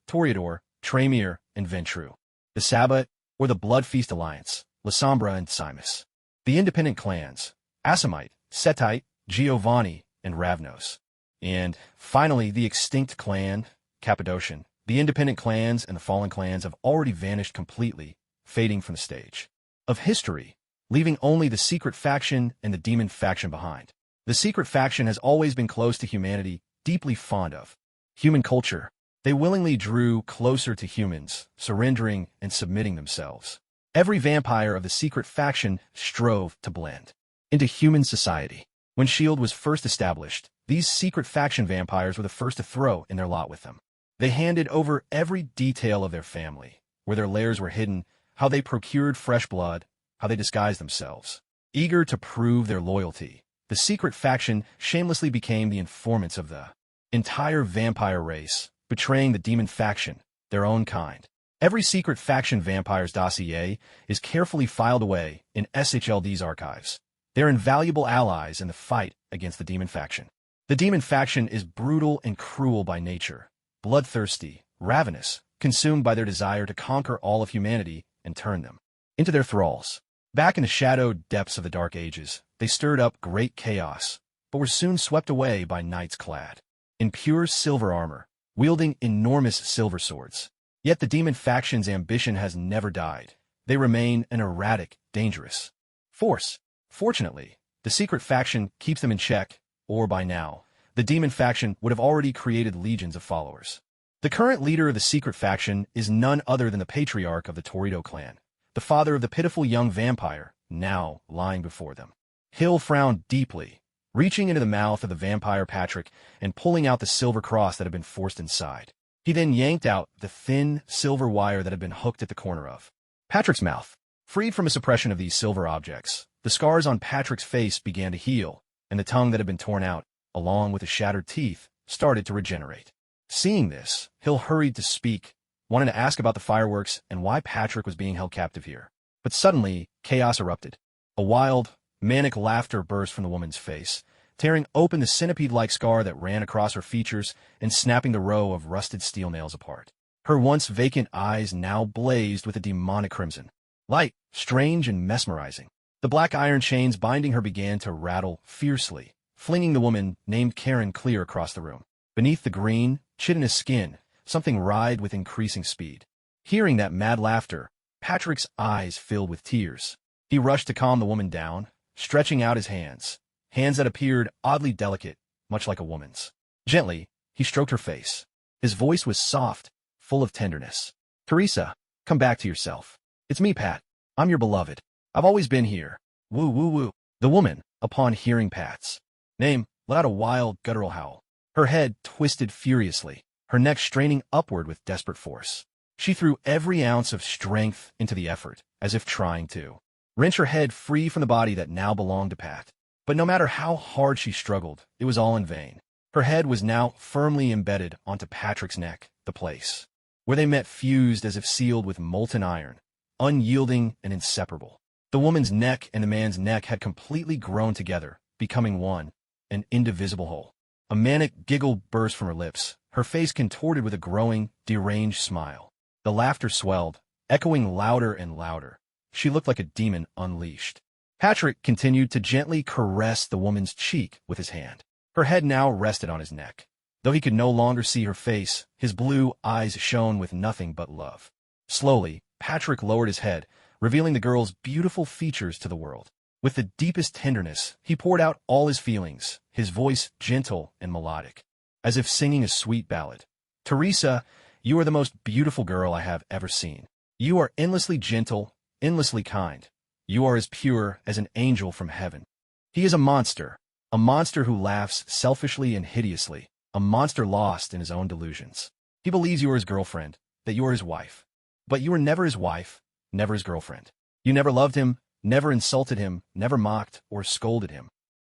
Toreador, Tremere, and Ventru. The Sabbat, or the Blood Feast Alliance, Lasombra and Simus. The independent clans, Asimite, Setite, Giovanni, and Ravnos. And, finally, the extinct clan, Cappadocian. The independent clans and the fallen clans have already vanished completely, fading from the stage of history, leaving only the secret faction and the demon faction behind. The secret faction has always been close to humanity, deeply fond of human culture. They willingly drew closer to humans, surrendering and submitting themselves. Every vampire of the secret faction strove to blend into human society. When S.H.I.E.L.D. was first established, these secret faction vampires were the first to throw in their lot with them. They handed over every detail of their family, where their lairs were hidden, how they procured fresh blood, how they disguised themselves. Eager to prove their loyalty, the secret faction shamelessly became the informants of the entire vampire race, betraying the demon faction, their own kind. Every secret faction vampire's dossier is carefully filed away in S.H.I.E.L.D's archives. They're invaluable allies in the fight against the demon faction. The demon faction is brutal and cruel by nature, bloodthirsty, ravenous, consumed by their desire to conquer all of humanity and turn them into their thralls. Back in the shadowed depths of the Dark Ages, they stirred up great chaos, but were soon swept away by knights clad in pure silver armor, wielding enormous silver swords. Yet the demon faction's ambition has never died. They remain an erratic, dangerous force. Fortunately, the secret faction keeps them in check, or by now, the demon faction would have already created legions of followers. The current leader of the secret faction is none other than the patriarch of the Toreador clan, the father of the pitiful young vampire, now lying before them. Hill frowned deeply, reaching into the mouth of the vampire Patrick and pulling out the silver cross that had been forced inside. He then yanked out the thin, silver wire that had been hooked at the corner of Patrick's mouth. Freed from a suppression of these silver objects, the scars on Patrick's face began to heal, and the tongue that had been torn out, along with the shattered teeth, started to regenerate. Seeing this, Hill hurried to speak, wanting to ask about the fireworks and why Patrick was being held captive here. But suddenly, chaos erupted. A wild, manic laughter burst from the woman's face, tearing open the centipede-like scar that ran across her features and snapping the row of rusted steel nails apart. Her once vacant eyes now blazed with a demonic crimson. Light, strange, and mesmerizing. The black iron chains binding her began to rattle fiercely, flinging the woman named Karen clear across the room. Beneath the green, chitinous skin, something writhed with increasing speed. Hearing that mad laughter, Patrick's eyes filled with tears. He rushed to calm the woman down, stretching out his hands that appeared oddly delicate, much like a woman's. Gently, he stroked her face. His voice was soft, full of tenderness. "Teresa, come back to yourself. It's me, Pat. I'm your beloved. I've always been here. Woo, woo, woo." The woman, upon hearing Pat's name, let out a wild, guttural howl. Her head twisted furiously, her neck straining upward with desperate force. She threw every ounce of strength into the effort, as if trying to wrench her head free from the body that now belonged to Pat. But no matter how hard she struggled, it was all in vain. Her head was now firmly embedded onto Patrick's neck, the place where they met fused as if sealed with molten iron, unyielding and inseparable. The woman's neck and the man's neck had completely grown together, becoming one, an indivisible whole. A manic giggle burst from her lips, her face contorted with a growing, deranged smile. The laughter swelled, echoing louder and louder, she looked like a demon unleashed. Patrick continued to gently caress the woman's cheek with his hand. Her head now rested on his neck. Though he could no longer see her face, his blue eyes shone with nothing but love. Slowly, Patrick lowered his head, revealing the girl's beautiful features to the world. With the deepest tenderness, he poured out all his feelings, his voice gentle and melodic, as if singing a sweet ballad. "Teresa, you are the most beautiful girl I have ever seen. You are endlessly gentle, endlessly kind. You are as pure as an angel from heaven." He is a monster who laughs selfishly and hideously, a monster lost in his own delusions. He believes you are his girlfriend, that you are his wife. But you were never his wife, never his girlfriend. You never loved him, never insulted him, never mocked or scolded him.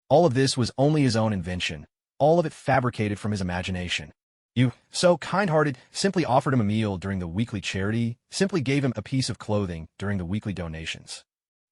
All of this was only his own invention, all of it fabricated from his imagination. You, so kind-hearted, simply offered him a meal during the weekly charity, simply gave him a piece of clothing during the weekly donations.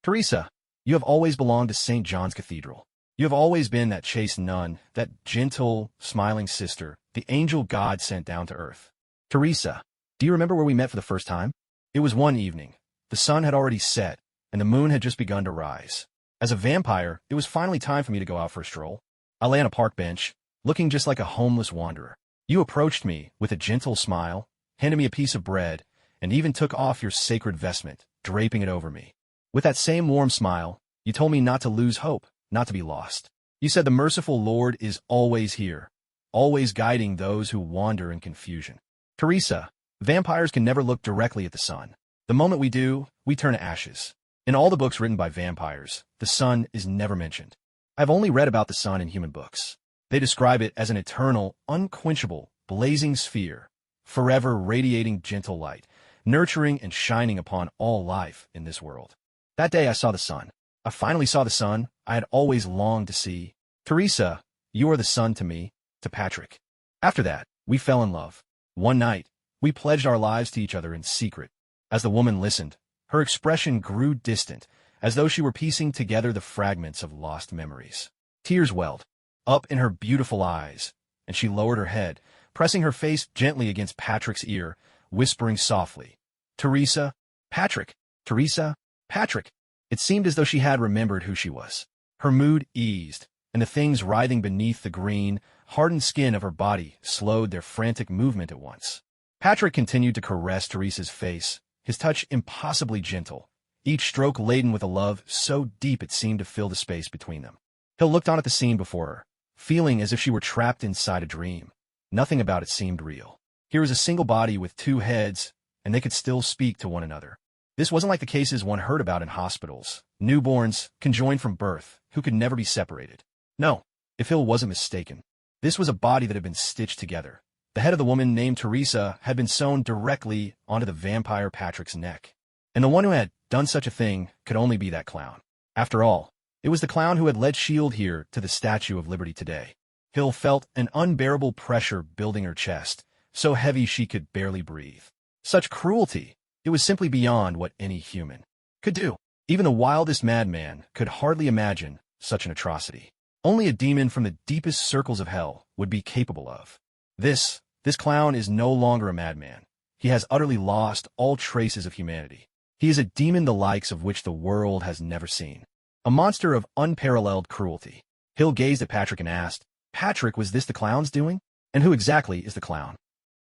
Teresa, you have always belonged to St. John's Cathedral. You have always been that chaste nun, that gentle, smiling sister, the angel God sent down to earth. Teresa, do you remember where we met for the first time? It was one evening. The sun had already set, and the moon had just begun to rise. As a vampire, it was finally time for me to go out for a stroll. I lay on a park bench, looking just like a homeless wanderer. You approached me with a gentle smile, handed me a piece of bread, and even took off your sacred vestment, draping it over me. With that same warm smile, you told me not to lose hope, not to be lost. You said the merciful Lord is always here, always guiding those who wander in confusion. Teresa, vampires can never look directly at the sun. The moment we do, we turn to ashes. In all the books written by vampires, the sun is never mentioned. I've only read about the sun in human books. They describe it as an eternal, unquenchable, blazing sphere, forever radiating gentle light, nurturing and shining upon all life in this world. That day I saw the sun. I finally saw the sun I had always longed to see. Teresa, you are the sun to me, to Patrick. After that, we fell in love. One night, we pledged our lives to each other in secret. As the woman listened, her expression grew distant, as though she were piecing together the fragments of lost memories. Tears welled up in her beautiful eyes, and she lowered her head, pressing her face gently against Patrick's ear, whispering softly, "Teresa, Patrick, Teresa, Patrick." It seemed as though she had remembered who she was. Her mood eased, and the things writhing beneath the green, hardened skin of her body slowed their frantic movement at once. Patrick continued to caress Teresa's face, his touch impossibly gentle, each stroke laden with a love so deep it seemed to fill the space between them. Hill looked on at the scene before her, feeling as if she were trapped inside a dream. Nothing about it seemed real. Here was a single body with two heads, and they could still speak to one another. This wasn't like the cases one heard about in hospitals, newborns, conjoined from birth, who could never be separated. No, if Hill wasn't mistaken, this was a body that had been stitched together. The head of the woman named Teresa had been sewn directly onto the vampire Patrick's neck. And the one who had done such a thing could only be that clown. After all, it was the clown who had led S.H.I.E.L.D. here to the Statue of Liberty today. Hill felt an unbearable pressure building her chest, so heavy she could barely breathe. Such cruelty! It was simply beyond what any human could do. Even the wildest madman could hardly imagine such an atrocity. Only a demon from the deepest circles of hell would be capable of. This clown is no longer a madman. He has utterly lost all traces of humanity. He is a demon the likes of which the world has never seen. A monster of unparalleled cruelty. Hill gazed at Patrick and asked, "Patrick, was this the clown's doing? And who exactly is the clown?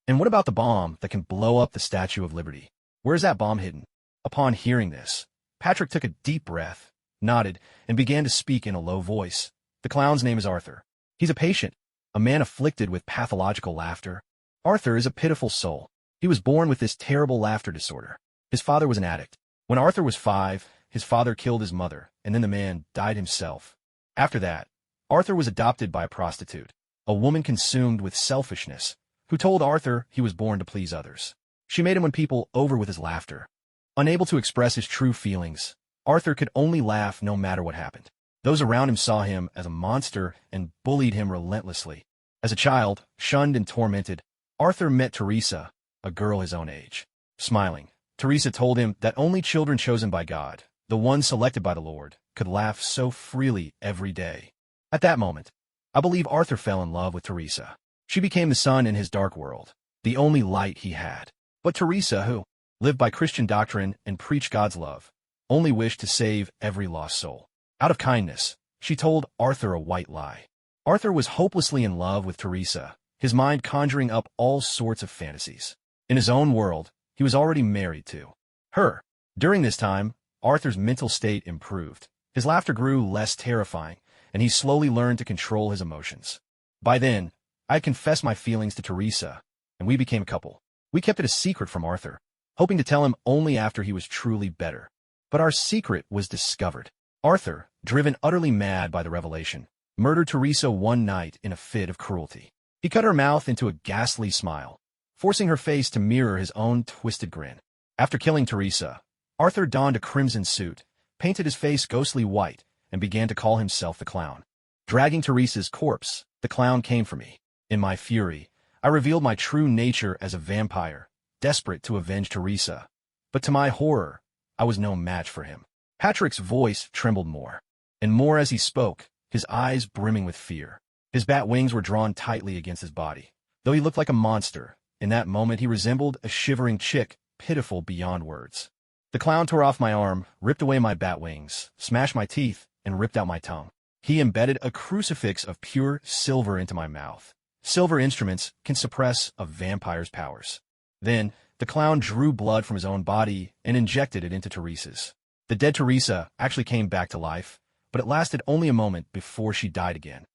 And what about the bomb that can blow up the Statue of Liberty? Where is that bomb hidden?" Upon hearing this, Patrick took a deep breath, nodded, and began to speak in a low voice. "The clown's name is Arthur. He's a patient, a man afflicted with pathological laughter. Arthur is a pitiful soul. He was born with this terrible laughter disorder. His father was an addict. When Arthur was 5, his father killed his mother, and then the man died himself. After that, Arthur was adopted by a prostitute, a woman consumed with selfishness, who told Arthur he was born to please others. She made him win people over with his laughter. Unable to express his true feelings, Arthur could only laugh no matter what happened. Those around him saw him as a monster and bullied him relentlessly. As a child, shunned and tormented, Arthur met Teresa, a girl his own age. Smiling, Teresa told him that only children chosen by God, the ones selected by the Lord, could laugh so freely every day. At that moment, I believe Arthur fell in love with Teresa. She became the sun in his dark world, the only light he had. But Teresa, who lived by Christian doctrine and preached God's love, only wished to save every lost soul. Out of kindness, she told Arthur a white lie. Arthur was hopelessly in love with Teresa, his mind conjuring up all sorts of fantasies. In his own world, he was already married to her. During this time, Arthur's mental state improved. His laughter grew less terrifying, and he slowly learned to control his emotions. By then, I had confessed my feelings to Teresa, and we became a couple. We kept it a secret from Arthur, hoping to tell him only after he was truly better. But our secret was discovered. Arthur, driven utterly mad by the revelation, murdered Teresa one night in a fit of cruelty. He cut her mouth into a ghastly smile, forcing her face to mirror his own twisted grin. After killing Teresa, Arthur donned a crimson suit, painted his face ghostly white, and began to call himself the Clown. Dragging Teresa's corpse, the Clown came for me. In my fury, I revealed my true nature as a vampire, desperate to avenge Teresa. But to my horror, I was no match for him. Patrick's voice trembled more and more as he spoke, his eyes brimming with fear. His bat wings were drawn tightly against his body. Though he looked like a monster, in that moment he resembled a shivering chick, pitiful beyond words. The Clown tore off my arm, ripped away my bat wings, smashed my teeth, and ripped out my tongue. He embedded a crucifix of pure silver into my mouth. Silver instruments can suppress a vampire's powers. Then, the Clown drew blood from his own body and injected it into Teresa's. The dead Teresa actually came back to life, but it lasted only a moment before she died again.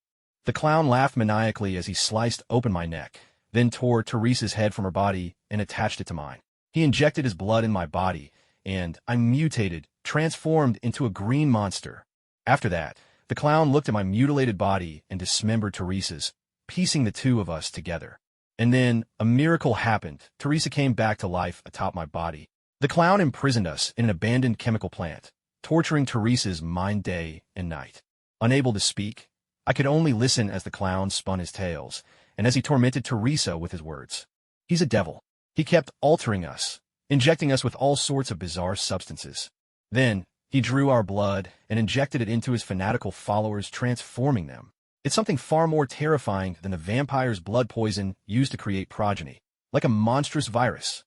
The Clown laughed maniacally as he sliced open my neck, then tore Teresa's head from her body and attached it to mine. He injected his blood in my body, and I mutated, transformed into a green monster. After that, the Clown looked at my mutilated body and dismembered Teresa's, piecing the two of us together. And then, a miracle happened. Teresa came back to life atop my body. The Clown imprisoned us in an abandoned chemical plant, torturing Teresa's mind day and night. Unable to speak, I could only listen as the Clown spun his tales, and as he tormented Teresa with his words. He's a devil. He kept altering us, injecting us with all sorts of bizarre substances. Then, he drew our blood and injected it into his fanatical followers, transforming them. It's something far more terrifying than the vampire's blood poison used to create progeny, like a monstrous virus.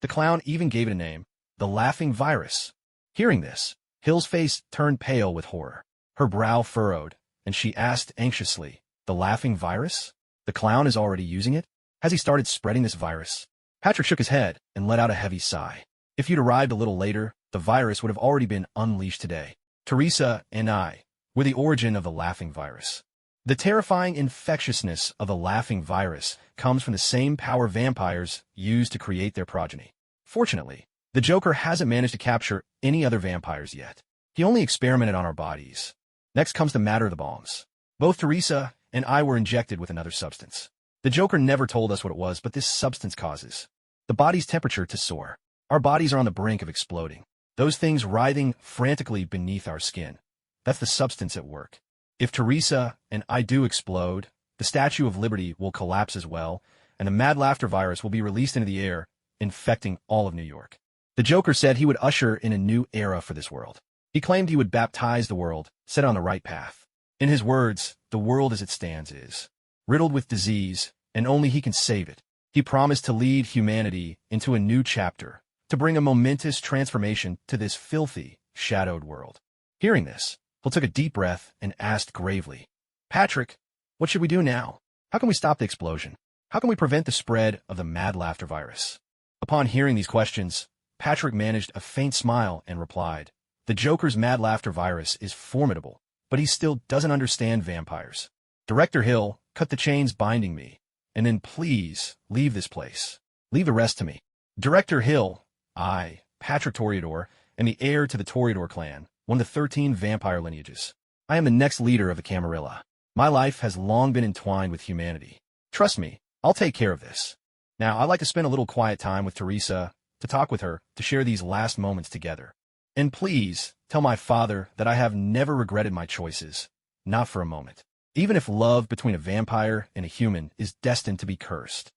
The Clown even gave it a name, the Laughing Virus. Hearing this, Hill's face turned pale with horror. Her brow furrowed, and she asked anxiously, "The Laughing Virus? The Clown is already using it? Has he started spreading this virus?" Patrick shook his head and let out a heavy sigh. If you'd arrived a little later, the virus would have already been unleashed today. Teresa and I were the origin of the Laughing Virus. The terrifying infectiousness of the Laughing Virus comes from the same power vampires use to create their progeny. Fortunately, the Joker hasn't managed to capture any other vampires yet. He only experimented on our bodies. Next comes the matter of the bombs. Both Teresa and I were injected with another substance. The Joker never told us what it was, but this substance causes the body's temperature to soar. Our bodies are on the brink of exploding. Those things writhing frantically beneath our skin. That's the substance at work. If Teresa and I do explode, the Statue of Liberty will collapse as well, and the Mad Laughter virus will be released into the air, infecting all of New York. The Joker said he would usher in a new era for this world. He claimed he would baptize the world, set on the right path. In his words, the world as it stands is riddled with disease, and only he can save it. He promised to lead humanity into a new chapter, to bring a momentous transformation to this filthy, shadowed world. Hearing this, Hill took a deep breath and asked gravely, "Patrick, what should we do now? How can we stop the explosion? How can we prevent the spread of the Mad Laughter virus?" Upon hearing these questions, Patrick managed a faint smile and replied, "The Joker's Mad Laughter virus is formidable, but he still doesn't understand vampires. Director Hill, cut the chains binding me, and then please leave this place. Leave the rest to me." Director Hill, I, Patrick Toreador, am the heir to the Toreador clan, one of the 13 vampire lineages. I am the next leader of the Camarilla. My life has long been entwined with humanity. Trust me, I'll take care of this. Now, I'd like to spend a little quiet time with Teresa, to talk with her, to share these last moments together. And please, tell my father that I have never regretted my choices, not for a moment. Even if love between a vampire and a human is destined to be cursed.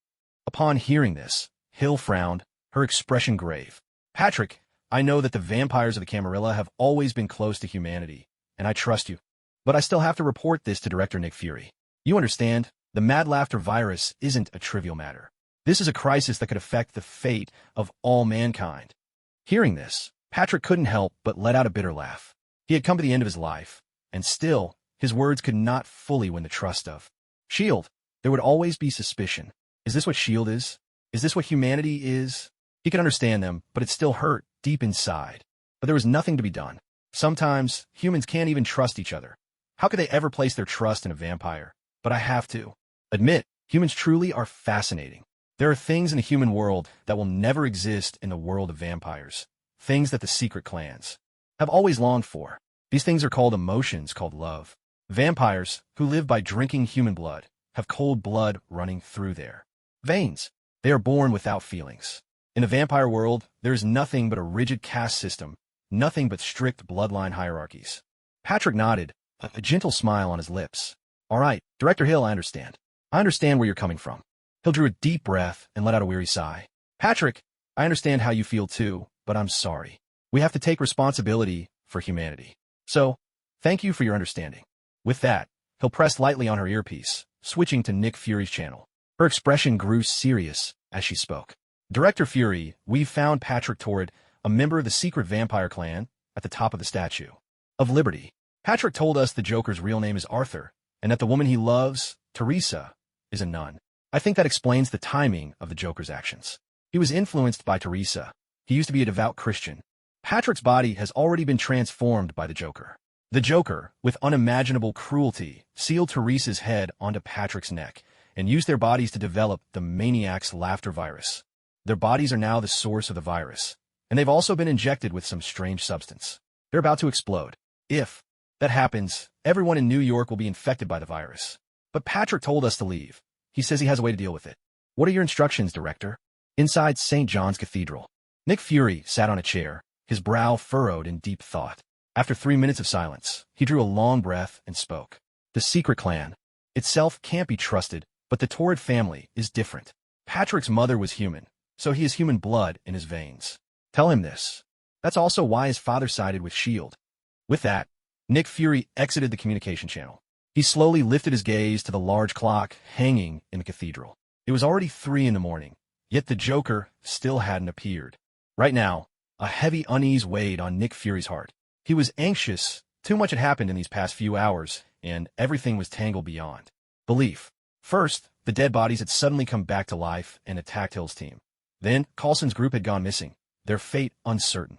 Upon hearing this, Hill frowned, her expression grave. "Patrick, I know that the vampires of the Camarilla have always been close to humanity, and I trust you. But I still have to report this to Director Nick Fury. You understand, the Mad Laughter virus isn't a trivial matter. This is a crisis that could affect the fate of all mankind." Hearing this, Patrick couldn't help but let out a bitter laugh. He had come to the end of his life, and still, his words could not fully win the trust of S.H.I.E.L.D. There would always be suspicion. Is this what S.H.I.E.L.D. is? Is this what humanity is? He could understand them, but it still hurt deep inside. But there was nothing to be done. Sometimes, humans can't even trust each other. How could they ever place their trust in a vampire? But I have to admit, humans truly are fascinating. There are things in the human world that will never exist in the world of vampires. Things that the secret clans have always longed for. These things are called emotions, called love. Vampires, who live by drinking human blood, have cold blood running through their veins. They are born without feelings. In the vampire world, there is nothing but a rigid caste system, nothing but strict bloodline hierarchies. Patrick nodded, a gentle smile on his lips. All right, Director Hill, I understand. I understand where you're coming from. Hill drew a deep breath and let out a weary sigh. Patrick, I understand how you feel too, but I'm sorry. We have to take responsibility for humanity. So, thank you for your understanding. With that, Hill pressed lightly on her earpiece, switching to Nick Fury's channel. Her expression grew serious as she spoke. Director Fury, we've found Patrick Torrid, a member of the secret vampire clan, at the top of the Statue of Liberty. Patrick told us the Joker's real name is Arthur, and that the woman he loves, Teresa, is a nun. I think that explains the timing of the Joker's actions. He was influenced by Teresa. He used to be a devout Christian. Patrick's body has already been transformed by the Joker. The Joker, with unimaginable cruelty, sealed Teresa's head onto Patrick's neck and used their bodies to develop the maniac's laughter virus. Their bodies are now the source of the virus, and they've also been injected with some strange substance. They're about to explode. If that happens, everyone in New York will be infected by the virus. But Patrick told us to leave. He says he has a way to deal with it. What are your instructions, Director? Inside St. John's Cathedral, Nick Fury sat on a chair, his brow furrowed in deep thought. After 3 minutes of silence, he drew a long breath and spoke. The secret clan itself can't be trusted, but the Torrid family is different. Patrick's mother was human, so he has human blood in his veins. Tell him this. That's also why his father sided with S.H.I.E.L.D. With that, Nick Fury exited the communication channel. He slowly lifted his gaze to the large clock hanging in the cathedral. It was already 3 a.m, yet the Joker still hadn't appeared. Right now, a heavy unease weighed on Nick Fury's heart. He was anxious. Too much had happened in these past few hours, and everything was tangled beyond belief. First, the dead bodies had suddenly come back to life and attacked Hill's team. Then, Coulson's group had gone missing, their fate uncertain.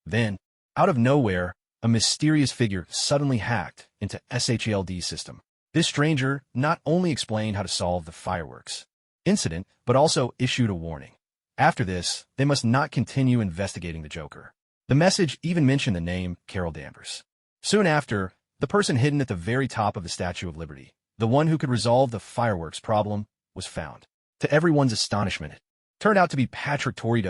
Then, out of nowhere, a mysterious figure suddenly hacked into S.H.I.E.L.D's system. This stranger not only explained how to solve the fireworks incident, but also issued a warning. After this, they must not continue investigating the Joker. The message even mentioned the name Carol Danvers. Soon after, the person hidden at the very top of the Statue of Liberty, the one who could resolve the fireworks problem, was found. To everyone's astonishment, it turned out to be Patrick Torrid,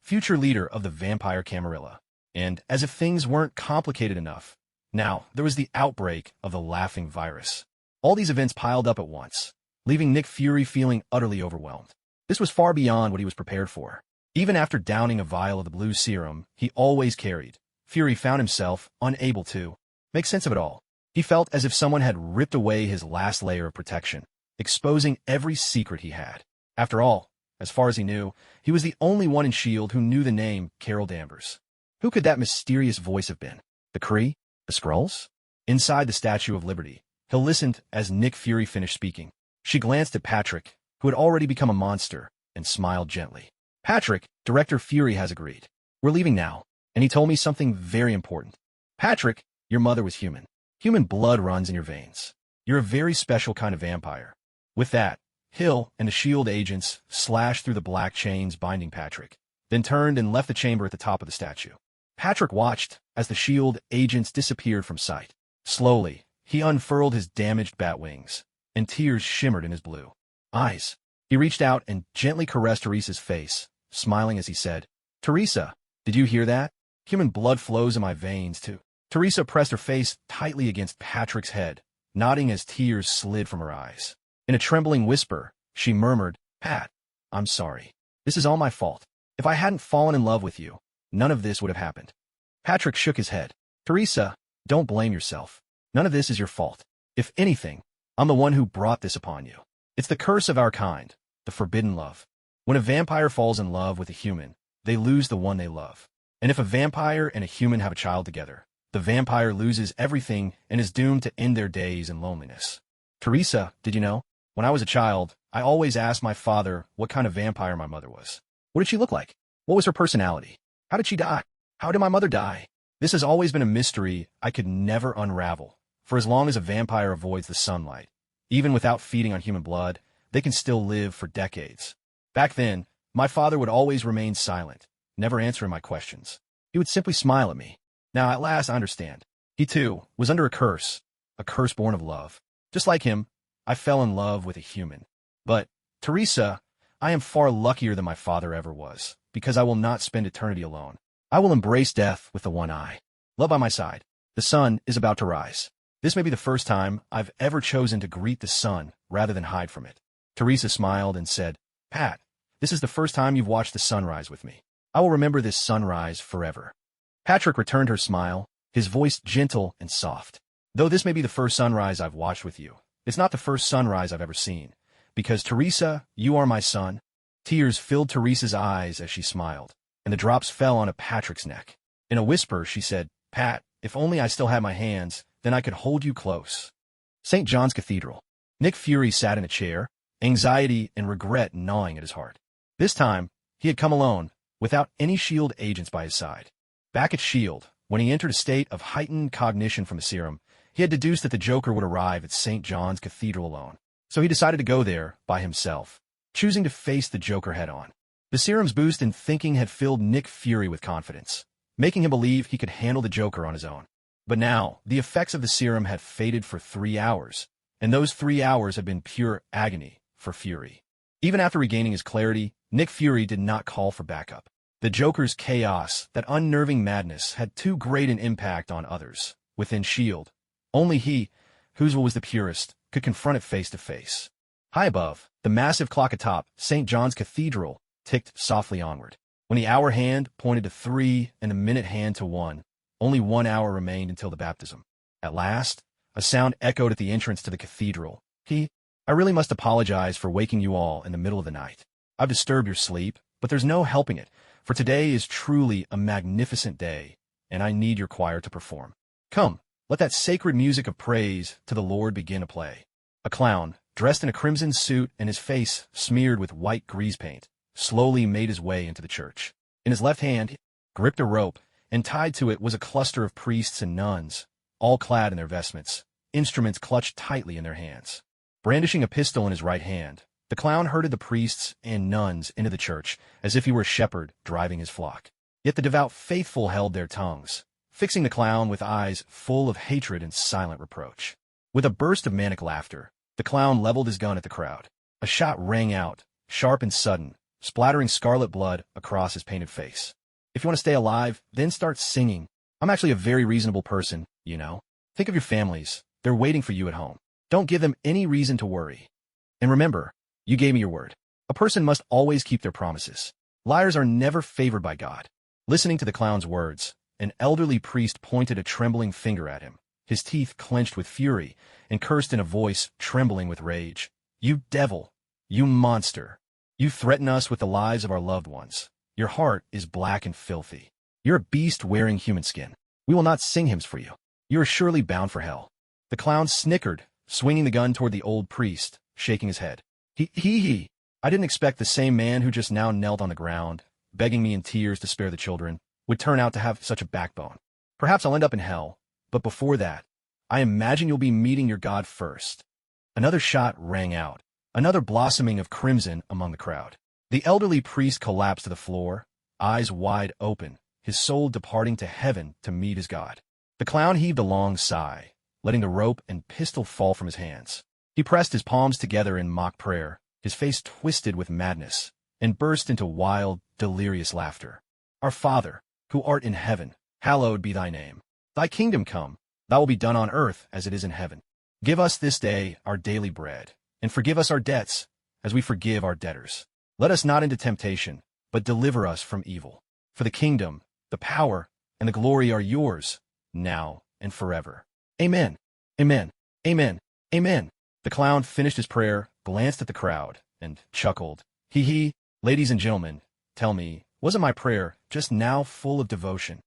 future leader of the vampire Camarilla. And, as if things weren't complicated enough, now there was the outbreak of the laughing virus. All these events piled up at once, leaving Nick Fury feeling utterly overwhelmed. This was far beyond what he was prepared for. Even after downing a vial of the blue serum he always carried, Fury found himself unable to make sense of it all. He felt as if someone had ripped away his last layer of protection, exposing every secret he had. After all, as far as he knew, he was the only one in S.H.I.E.L.D. who knew the name Carol Danvers. Who could that mysterious voice have been? The Kree? The Skrulls? Inside the Statue of Liberty, Hill listened as Nick Fury finished speaking. She glanced at Patrick, who had already become a monster, and smiled gently. Patrick, Director Fury has agreed. We're leaving now, and he told me something very important. Patrick, your mother was human. Human blood runs in your veins. You're a very special kind of vampire. With that, Hill and the S.H.I.E.L.D. agents slashed through the black chains binding Patrick, then turned and left the chamber at the top of the statue. Patrick watched as the S.H.I.E.L.D. agents disappeared from sight. Slowly, he unfurled his damaged bat wings, and tears shimmered in his blue eyes. He reached out and gently caressed Teresa's face, smiling as he said, Teresa, did you hear that? Human blood flows in my veins, too. Teresa pressed her face tightly against Patrick's head, nodding as tears slid from her eyes. In a trembling whisper, she murmured, Pat, I'm sorry. This is all my fault. If I hadn't fallen in love with you, none of this would have happened. Patrick shook his head. Teresa, don't blame yourself. None of this is your fault. If anything, I'm the one who brought this upon you. It's the curse of our kind, the forbidden love. When a vampire falls in love with a human, they lose the one they love. And if a vampire and a human have a child together, the vampire loses everything and is doomed to end their days in loneliness. Teresa, did you know? When I was a child, I always asked my father what kind of vampire my mother was. What did she look like? What was her personality? How did she die? How did my mother die? This has always been a mystery I could never unravel. For as long as a vampire avoids the sunlight, even without feeding on human blood, they can still live for decades. Back then, my father would always remain silent, never answering my questions. He would simply smile at me. Now, at last, I understand. He, too, was under a curse born of love. Just like him, I fell in love with a human. But, Teresa, I am far luckier than my father ever was, because I will not spend eternity alone. I will embrace death with the one eye. Love by my side. The sun is about to rise. This may be the first time I've ever chosen to greet the sun rather than hide from it. Teresa smiled and said, Pat, this is the first time you've watched the sunrise with me. I will remember this sunrise forever. Patrick returned her smile, his voice gentle and soft. Though this may be the first sunrise I've watched with you, it's not the first sunrise I've ever seen. Because, Teresa, you are my son. Tears filled Teresa's eyes as she smiled, and the drops fell onto Patrick's neck. In a whisper, she said, Pat, if only I still had my hands, then I could hold you close. St. John's Cathedral. Nick Fury sat in a chair, anxiety and regret gnawing at his heart. This time, he had come alone, without any S.H.I.E.L.D. agents by his side. Back at S.H.I.E.L.D., when he entered a state of heightened cognition from the serum, he had deduced that the Joker would arrive at St. John's Cathedral alone. So he decided to go there by himself, choosing to face the Joker head-on. The serum's boost in thinking had filled Nick Fury with confidence, making him believe he could handle the Joker on his own. But now, the effects of the serum had faded for 3 hours, and those 3 hours had been pure agony for Fury. Even after regaining his clarity, Nick Fury did not call for backup. The Joker's chaos, that unnerving madness, had too great an impact on others. Within S.H.I.E.L.D., only he, whose will was the purest, could confront it face to face. High above, the massive clock atop St. John's Cathedral ticked softly onward. When the hour hand pointed to 3 and the minute hand to 1, only 1 hour remained until the baptism. At last, a sound echoed at the entrance to the cathedral. I really must apologize for waking you all in the middle of the night. I've disturbed your sleep, but there's no helping it, for today is truly a magnificent day, and I need your choir to perform. Come, let that sacred music of praise to the Lord begin to play. A clown, dressed in a crimson suit and his face smeared with white grease paint, slowly made his way into the church. In his left hand, he gripped a rope, and tied to it was a cluster of priests and nuns, all clad in their vestments, instruments clutched tightly in their hands. Brandishing a pistol in his right hand, the clown herded the priests and nuns into the church as if he were a shepherd driving his flock. Yet the devout faithful held their tongues, fixing the clown with eyes full of hatred and silent reproach. With a burst of manic laughter, the clown leveled his gun at the crowd. A shot rang out, sharp and sudden, splattering scarlet blood across his painted face. If you want to stay alive, then start singing. I'm actually a very reasonable person, you know. Think of your families. They're waiting for you at home. Don't give them any reason to worry. And remember, you gave me your word. A person must always keep their promises. Liars are never favored by God. Listening to the clown's words, an elderly priest pointed a trembling finger at him, his teeth clenched with fury, and cursed in a voice trembling with rage. You devil! You monster! You threaten us with the lives of our loved ones. Your heart is black and filthy. You're a beast wearing human skin. We will not sing hymns for you. You are surely bound for hell. The clown snickered, swinging the gun toward the old priest, shaking his head. I didn't expect the same man who just now knelt on the ground, begging me in tears to spare the children, would turn out to have such a backbone. Perhaps I'll end up in hell, but before that, I imagine you'll be meeting your God first. Another shot rang out, another blossoming of crimson among the crowd. The elderly priest collapsed to the floor, eyes wide open, his soul departing to heaven to meet his God. The clown heaved a long sigh, letting the rope and pistol fall from his hands. He pressed his palms together in mock prayer, his face twisted with madness, and burst into wild, delirious laughter. Our Father, who art in heaven, hallowed be thy name. Thy kingdom come, thy will be done on earth as it is in heaven. Give us this day our daily bread, and forgive us our debts, as we forgive our debtors. Let us not into temptation, but deliver us from evil. For the kingdom, the power, and the glory are yours, now and forever. Amen. Amen. Amen. Amen. The clown finished his prayer, glanced at the crowd, and chuckled. Ladies and gentlemen, tell me, Wasn't my prayer just now full of devotion?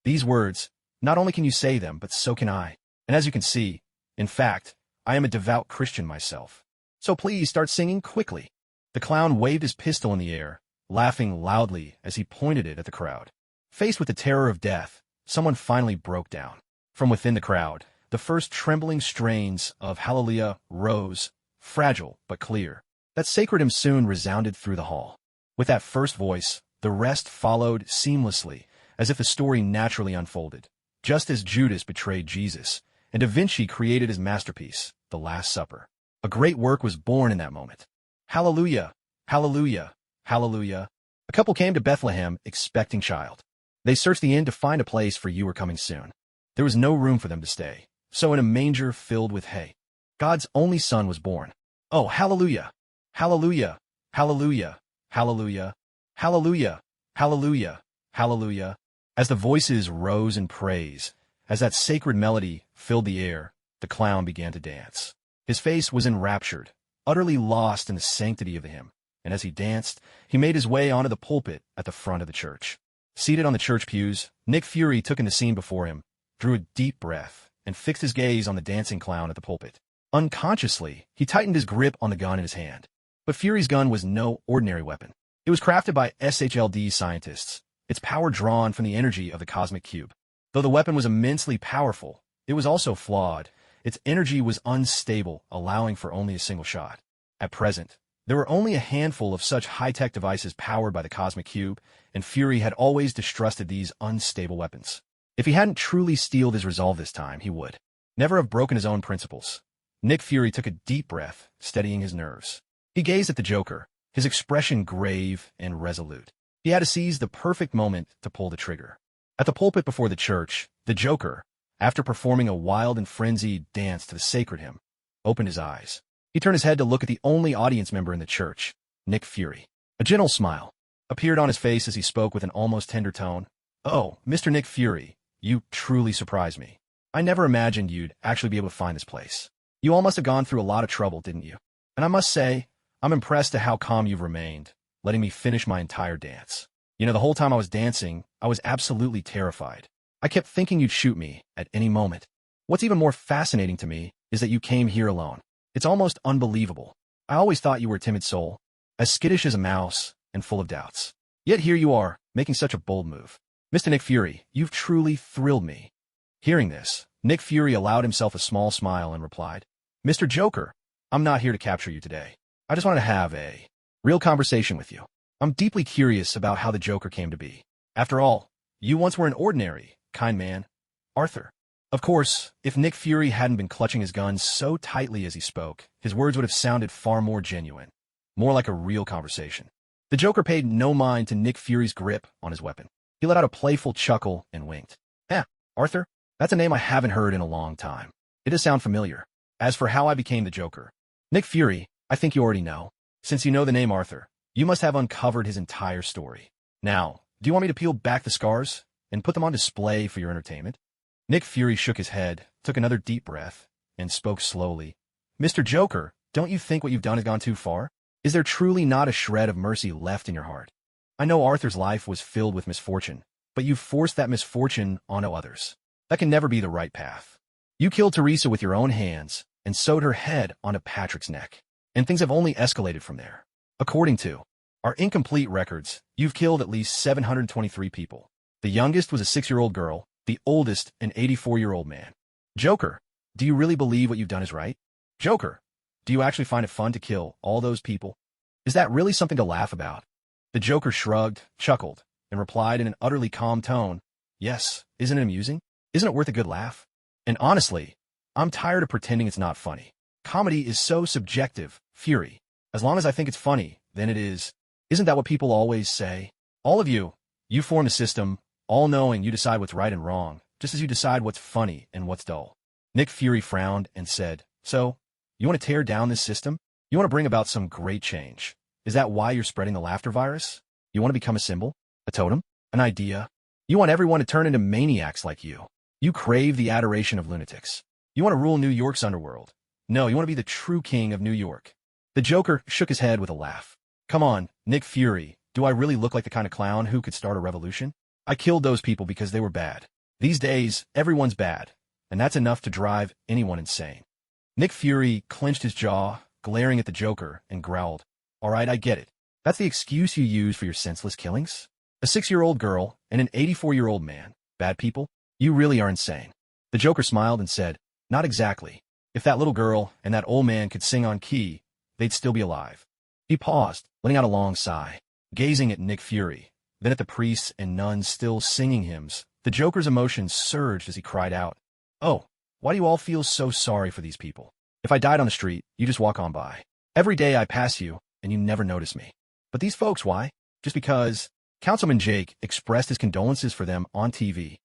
These words, not only can you say them, but so can I. And as you can see, in fact, I am a devout Christian myself. So please start singing quickly. The clown waved his pistol in the air, laughing loudly as he pointed it at the crowd. Faced with the terror of death, someone finally broke down. From within the crowd, the first trembling strains of Hallelujah rose, fragile but clear. That sacred hymn soon resounded through the hall. With that first voice, the rest followed seamlessly, as if the story naturally unfolded. Just as Judas betrayed Jesus, and Da Vinci created his masterpiece, The Last Supper. A great work was born in that moment. Hallelujah, hallelujah, hallelujah. A couple came to Bethlehem expecting child. They searched the inn to find a place for you were coming soon. There was no room for them to stay, so in a manger filled with hay, God's only son was born. Oh, hallelujah, hallelujah, hallelujah, hallelujah, hallelujah, hallelujah, hallelujah. As the voices rose in praise, as that sacred melody filled the air, the clown began to dance. His face was enraptured, utterly lost in the sanctity of the hymn, and as he danced, he made his way onto the pulpit at the front of the church. Seated on the church pews, Nick Fury took in the scene before him, drew a deep breath, and fixed his gaze on the dancing clown at the pulpit. Unconsciously, he tightened his grip on the gun in his hand. But Fury's gun was no ordinary weapon. It was crafted by S.H.I.E.L.D. scientists, its power drawn from the energy of the cosmic cube. Though the weapon was immensely powerful, it was also flawed. Its energy was unstable, allowing for only a single shot. At present, there were only a handful of such high-tech devices powered by the cosmic cube, and Fury had always distrusted these unstable weapons. If he hadn't truly steeled his resolve this time, he would never have broken his own principles. Nick Fury took a deep breath, steadying his nerves. He gazed at the Joker, his expression grave and resolute. He had to seize the perfect moment to pull the trigger. At the pulpit before the church, the Joker, after performing a wild and frenzied dance to the sacred hymn, opened his eyes. He turned his head to look at the only audience member in the church, Nick Fury. A gentle smile appeared on his face as he spoke with an almost tender tone. "Oh, Mr. Nick Fury, you truly surprised me. I never imagined you'd actually be able to find this place. You all must have gone through a lot of trouble, didn't you? And I must say, I'm impressed at how calm you've remained, letting me finish my entire dance. You know, the whole time I was dancing, I was absolutely terrified. I kept thinking you'd shoot me at any moment. What's even more fascinating to me is that you came here alone. It's almost unbelievable. I always thought you were a timid soul, as skittish as a mouse and full of doubts. Yet here you are, making such a bold move. Mr. Nick Fury, you've truly thrilled me." Hearing this, Nick Fury allowed himself a small smile and replied, "Mr. Joker, I'm not here to capture you today. I just wanted to have a real conversation with you. I'm deeply curious about how the Joker came to be. After all, you once were an ordinary, kind man, Arthur." Of course, if Nick Fury hadn't been clutching his gun so tightly as he spoke, his words would have sounded far more genuine, more like a real conversation. The Joker paid no mind to Nick Fury's grip on his weapon. He let out a playful chuckle and winked. Arthur? That's a name I haven't heard in a long time. It does sound familiar. As for how I became the Joker, Nick Fury, I think you already know. Since you know the name Arthur, you must have uncovered his entire story. Now, do you want me to peel back the scars and put them on display for your entertainment?" Nick Fury shook his head, took another deep breath, and spoke slowly. "Mr. Joker, don't you think what you've done has gone too far? Is there truly not a shred of mercy left in your heart? I know Arthur's life was filled with misfortune, but you forced that misfortune onto others. That can never be the right path. You killed Teresa with your own hands and sewed her head onto Patrick's neck, and things have only escalated from there. According to our incomplete records, you've killed at least 723 people. The youngest was a 6-year-old girl, the oldest an 84-year-old man. Joker, do you really believe what you've done is right? Joker, do you actually find it fun to kill all those people? Is that really something to laugh about?" The Joker shrugged, chuckled, and replied in an utterly calm tone, "Yes, isn't it amusing? Isn't it worth a good laugh? And honestly, I'm tired of pretending it's not funny. Comedy is so subjective, Fury. As long as I think it's funny, then it is. Isn't that what people always say? All of you, you form a system, all knowing you decide what's right and wrong, just as you decide what's funny and what's dull." Nick Fury frowned and said, "So, you want to tear down this system? You want to bring about some great change? Is that why you're spreading the laughter virus? You want to become a symbol? A totem? An idea? You want everyone to turn into maniacs like you? You crave the adoration of lunatics. You want to rule New York's underworld. No, you want to be the true king of New York." The Joker shook his head with a laugh. "Come on, Nick Fury, Do I really look like the kind of clown who could start a revolution? I killed those people because they were bad. These days, everyone's bad, and that's enough to drive anyone insane. Nick Fury clenched his jaw, glaring at the Joker, and growled, "All right, I get it. That's the excuse you use for your senseless killings? A 6-year-old girl and an 84-year-old man. Bad people? You really are insane." The Joker smiled and said, "Not exactly. If that little girl and that old man could sing on key, they'd still be alive." He paused, letting out a long sigh, gazing at Nick Fury, then at the priests and nuns still singing hymns. The Joker's emotions surged as he cried out, "Oh, why do you all feel so sorry for these people? If I died on the street, you just walk on by. Every day I pass you, and you never notice me. But these folks, why? Just because Councilman Jake expressed his condolences for them on TV."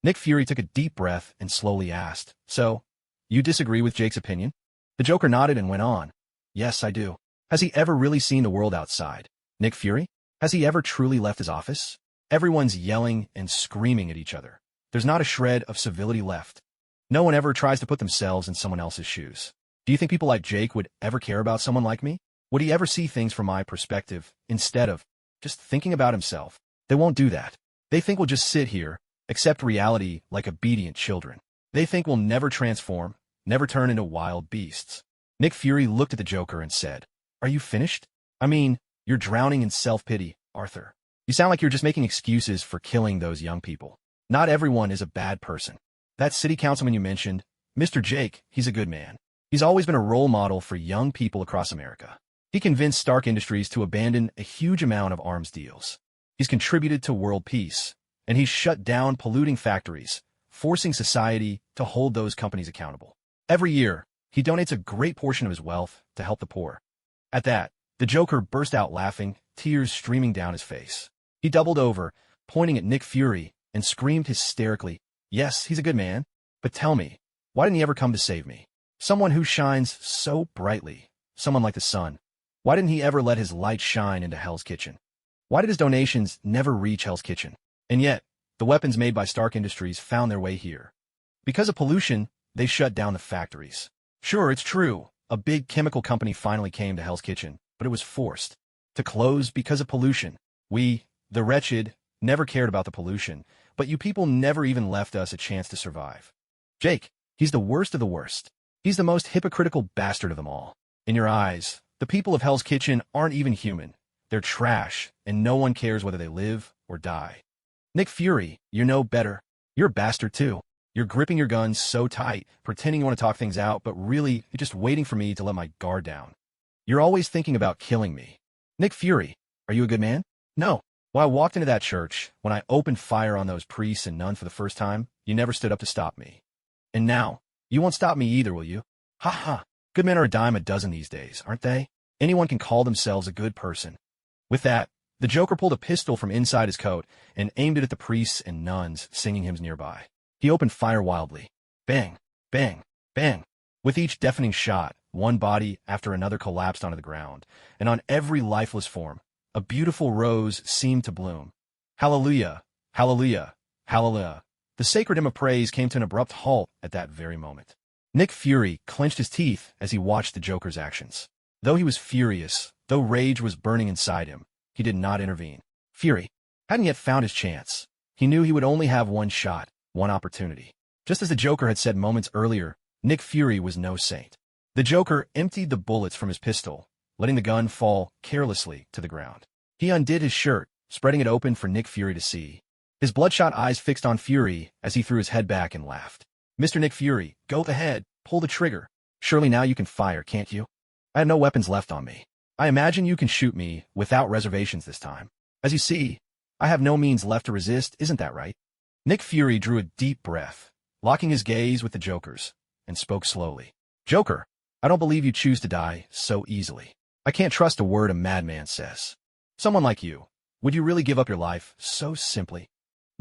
Nick Fury took a deep breath and slowly asked, "So, you disagree with Jake's opinion?" The Joker nodded and went on, "Yes, I do. Has he ever really seen the world outside? Nick Fury? Has he ever truly left his office? Everyone's yelling and screaming at each other. There's not a shred of civility left. No one ever tries to put themselves in someone else's shoes. Do you think people like Jake would ever care about someone like me? Would he ever see things from my perspective instead of just thinking about himself? They won't do that. They think we'll just sit here, accept reality like obedient children. They think we'll never transform, never turn into wild beasts." Nick Fury looked at the Joker and said, "Are you finished? I mean, you're drowning in self-pity, Arthur. You sound like you're just making excuses for killing those young people. Not everyone is a bad person. That city councilman you mentioned, Mr. Jake, he's a good man. He's always been a role model for young people across America. He convinced Stark Industries to abandon a huge amount of arms deals. He's contributed to world peace, and he's shut down polluting factories, forcing society to hold those companies accountable. Every year, he donates a great portion of his wealth to help the poor." At that, the Joker burst out laughing, tears streaming down his face. He doubled over, pointing at Nick Fury, and screamed hysterically, "Yes, he's a good man, but tell me, why didn't he ever come to save me? Someone who shines so brightly, someone like the sun. Why didn't he ever let his light shine into Hell's Kitchen? Why did his donations never reach Hell's Kitchen? And yet, the weapons made by Stark Industries found their way here. Because of pollution, they shut down the factories. Sure, it's true, a big chemical company finally came to Hell's Kitchen, but it was forced to close because of pollution. We, the wretched, never cared about the pollution, but you people never even left us a chance to survive. Jake, he's the worst of the worst. He's the most hypocritical bastard of them all. In your eyes, the people of Hell's Kitchen aren't even human. They're trash, and no one cares whether they live or die. Nick Fury, you know better. You're a bastard too. You're gripping your guns so tight, pretending you want to talk things out, but really, you're just waiting for me to let my guard down. You're always thinking about killing me. Nick Fury, are you a good man? No. When I walked into that church, when I opened fire on those priests and nuns for the first time, you never stood up to stop me. And now, you won't stop me either, will you? Ha ha. Good men are a dime a dozen these days, aren't they? Anyone can call themselves a good person. With that, the Joker pulled a pistol from inside his coat and aimed it at the priests and nuns singing hymns nearby. He opened fire wildly. Bang, bang, bang. With each deafening shot, one body after another collapsed onto the ground, and on every lifeless form, a beautiful rose seemed to bloom. Hallelujah, hallelujah, hallelujah. The sacred hymn of praise came to an abrupt halt at that very moment. Nick Fury clenched his teeth as he watched the Joker's actions. Though he was furious, though rage was burning inside him, he did not intervene. Fury hadn't yet found his chance. He knew he would only have one shot, one opportunity. Just as the Joker had said moments earlier, Nick Fury was no saint. The Joker emptied the bullets from his pistol, letting the gun fall carelessly to the ground. He undid his shirt, spreading it open for Nick Fury to see. His bloodshot eyes fixed on Fury as he threw his head back and laughed. "Mr. Nick Fury, go ahead, pull the trigger. Surely now you can fire, can't you? I have no weapons left on me. I imagine you can shoot me without reservations this time. As you see, I have no means left to resist, isn't that right?" Nick Fury drew a deep breath, locking his gaze with the Joker's, and spoke slowly. "Joker, I don't believe you choose to die so easily. I can't trust a word a madman says. Someone like you, would you really give up your life so simply?"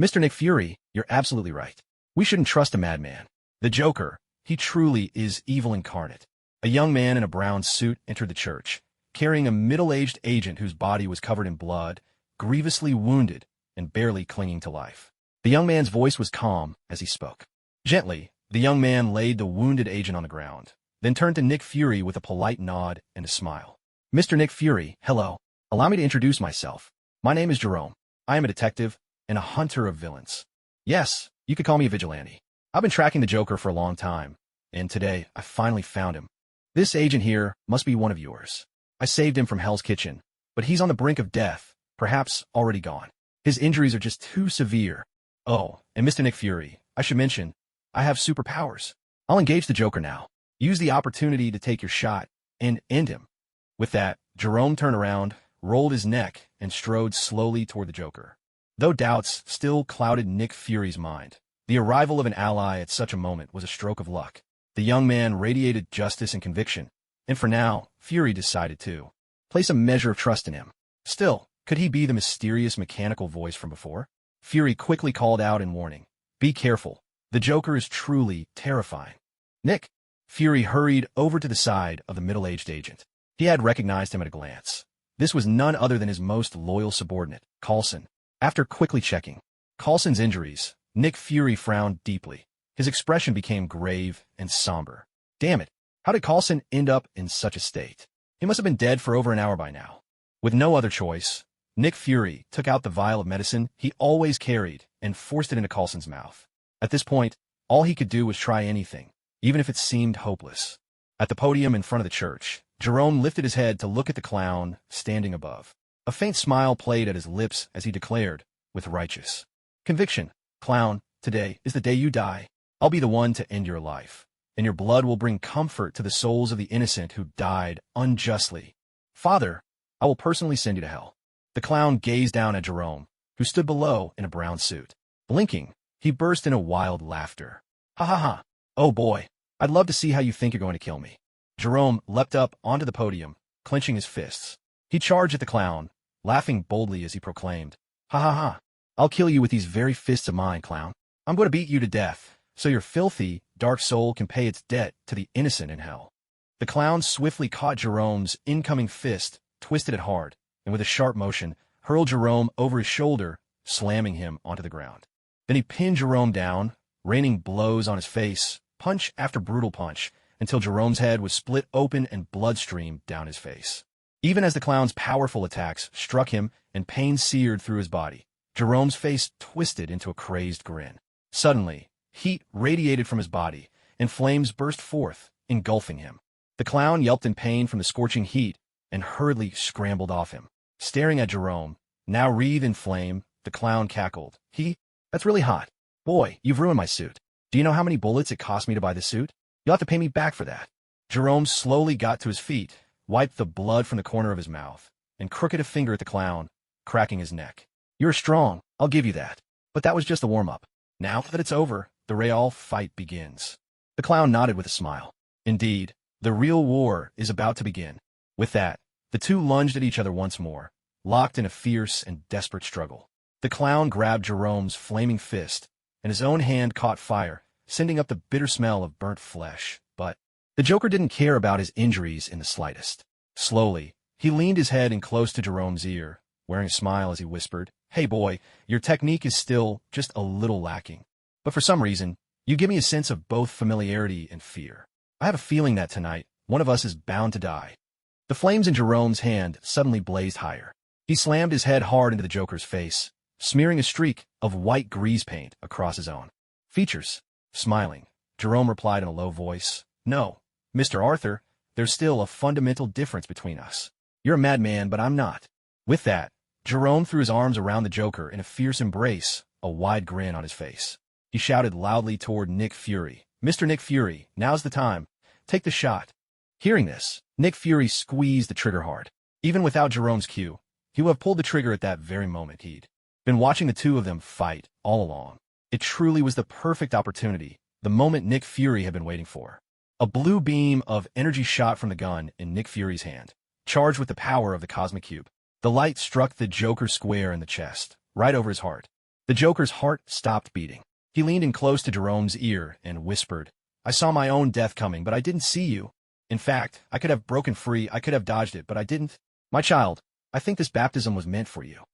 "Mr. Nick Fury, you're absolutely right. We shouldn't trust a madman. The Joker, he truly is evil incarnate." A young man in a brown suit entered the church, carrying a middle-aged agent whose body was covered in blood, grievously wounded, and barely clinging to life. The young man's voice was calm as he spoke. Gently, the young man laid the wounded agent on the ground, then turned to Nick Fury with a polite nod and a smile. "Mr. Nick Fury, hello. Allow me to introduce myself. My name is Jerome. I am a detective and a hunter of villains. Yes, you could call me a vigilante. I've been tracking the Joker for a long time, and today I finally found him. This agent here must be one of yours. I saved him from Hell's Kitchen, but he's on the brink of death, perhaps already gone. His injuries are just too severe. Oh, and Mr. Nick Fury, I should mention, I have superpowers. I'll engage the Joker now. Use the opportunity to take your shot and end him. With that, Jerome turned around, rolled his neck, and strode slowly toward the Joker. Though doubts still clouded Nick Fury's mind, the arrival of an ally at such a moment was a stroke of luck. The young man radiated justice and conviction, and for now, Fury decided to place a measure of trust in him. Still, could he be the mysterious mechanical voice from before? Fury quickly called out in warning, "Be careful. The Joker is truly terrifying." Nick. Fury hurried over to the side of the middle-aged agent. He had recognized him at a glance. This was none other than his most loyal subordinate, Coulson. After quickly checking Coulson's injuries, Nick Fury frowned deeply. His expression became grave and somber. Damn it, how did Coulson end up in such a state? He must have been dead for over an hour by now. With no other choice, Nick Fury took out the vial of medicine he always carried and forced it into Coulson's mouth. At this point, all he could do was try anything, even if it seemed hopeless. At the podium in front of the church, Jerome lifted his head to look at the clown standing above. A faint smile played at his lips as he declared, with righteous conviction, "Clown, today is the day you die. I'll be the one to end your life, and your blood will bring comfort to the souls of the innocent who died unjustly. Father, I will personally send you to hell." The clown gazed down at Jerome, who stood below in a brown suit. Blinking, he burst into wild laughter. "Ha ha ha. Oh boy, I'd love to see how you think you're going to kill me." Jerome leapt up onto the podium, clenching his fists. He charged at the clown, laughing boldly as he proclaimed, "Ha ha ha. I'll kill you with these very fists of mine, clown. I'm going to beat you to death, so your filthy, dark soul can pay its debt to the innocent in hell." The clown swiftly caught Jerome's incoming fist, twisted it hard, and with a sharp motion, hurled Jerome over his shoulder, slamming him onto the ground. Then he pinned Jerome down, raining blows on his face, punch after brutal punch, until Jerome's head was split open and blood streamed down his face. Even as the clown's powerful attacks struck him and pain seared through his body, Jerome's face twisted into a crazed grin. Suddenly, heat radiated from his body, and flames burst forth, engulfing him. The clown yelped in pain from the scorching heat and hurriedly scrambled off him. Staring at Jerome, now wreathed in flame, the clown cackled. That's really hot. Boy, you've ruined my suit. Do you know how many bullets it cost me to buy this suit? You'll have to pay me back for that." Jerome slowly got to his feet, wiped the blood from the corner of his mouth, and crooked a finger at the clown, cracking his neck. "You're strong, I'll give you that. But that was just a warm-up. Now that it's over, the real fight begins." The clown nodded with a smile. Indeed, the real war is about to begin. With that, the two lunged at each other once more, locked in a fierce and desperate struggle. The clown grabbed Jerome's flaming fist, and his own hand caught fire, sending up the bitter smell of burnt flesh. But the Joker didn't care about his injuries in the slightest. Slowly, he leaned his head in close to Jerome's ear, wearing a smile as he whispered, "Hey boy, your technique is still just a little lacking. But for some reason, you give me a sense of both familiarity and fear. I have a feeling that tonight, one of us is bound to die." The flames in Jerome's hand suddenly blazed higher. He slammed his head hard into the Joker's face, smearing a streak of white grease paint across his own features. Smiling, Jerome replied in a low voice, "No, Mr. Arthur, there's still a fundamental difference between us. You're a madman, but I'm not." With that, Jerome threw his arms around the Joker in a fierce embrace, a wide grin on his face. He shouted loudly toward Nick Fury, "Mr. Nick Fury, now's the time. Take the shot." Hearing this, Nick Fury squeezed the trigger hard. Even without Jerome's cue, he would have pulled the trigger at that very moment. He'd been watching the two of them fight all along. It truly was the perfect opportunity, the moment Nick Fury had been waiting for. A blue beam of energy shot from the gun in Nick Fury's hand, charged with the power of the cosmic cube. The light struck the Joker square in the chest, right over his heart. The Joker's heart stopped beating. He leaned in close to Jerome's ear and whispered, "I saw my own death coming, but I didn't see you. In fact, I could have broken free, I could have dodged it, but I didn't. My child, I think this baptism was meant for you.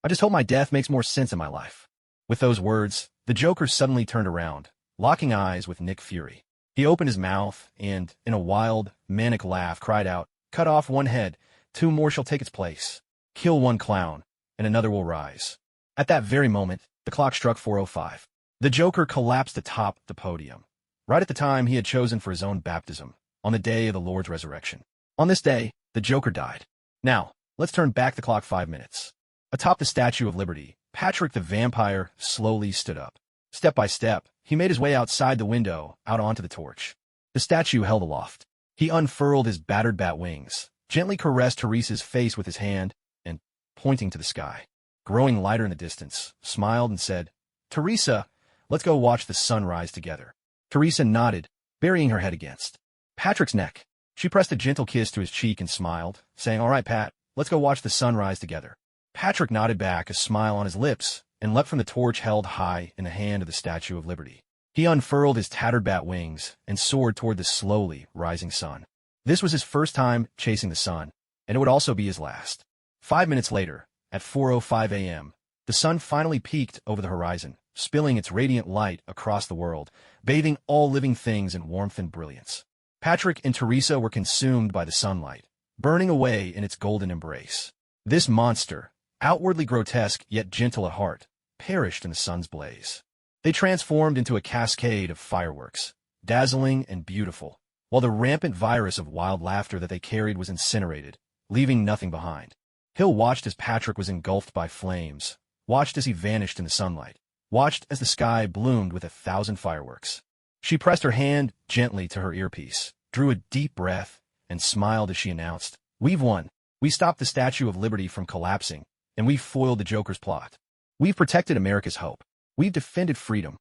I just hope my death makes more sense in my life." With those words, the Joker suddenly turned around, locking eyes with Nick Fury. He opened his mouth and, in a wild, manic laugh, cried out, "Cut off one head, two more shall take its place. Kill one clown, and another will rise. At that very moment, the clock struck 4:05. The Joker collapsed atop the podium, right at the time he had chosen for his own baptism, on the day of the Lord's resurrection. On this day, the Joker died. Now, let's turn back the clock 5 minutes. Atop the Statue of Liberty, Patrick the vampire slowly stood up. Step by step, he made his way outside the window, out onto the torch. The statue held aloft. He unfurled his battered bat wings, gently caressed Teresa's face with his hand, and, pointing to the sky, growing lighter in the distance, smiled and said, "Teresa, let's go watch the sun rise together." Teresa nodded, burying her head against Patrick's neck. She pressed a gentle kiss to his cheek and smiled, saying, "All right, Pat, let's go watch the sun rise together." Patrick nodded back, a smile on his lips, and leapt from the torch held high in the hand of the Statue of Liberty. He unfurled his tattered bat wings and soared toward the slowly rising sun. This was his first time chasing the sun, and it would also be his last. 5 minutes later, at 4:05 a.m., the sun finally peaked over the horizon, spilling its radiant light across the world, bathing all living things in warmth and brilliance. Patrick and Teresa were consumed by the sunlight, burning away in its golden embrace. This monster, outwardly grotesque yet gentle at heart, perished in the sun's blaze. They transformed into a cascade of fireworks, dazzling and beautiful, while the rampant virus of wild laughter that they carried was incinerated, leaving nothing behind. Hill watched as Patrick was engulfed by flames, watched as he vanished in the sunlight, watched as the sky bloomed with 1,000 fireworks. She pressed her hand gently to her earpiece, drew a deep breath, and smiled as she announced, "We've won. We stopped the Statue of Liberty from collapsing, and we've foiled the Joker's plot. We've protected America's hope. We've defended freedom.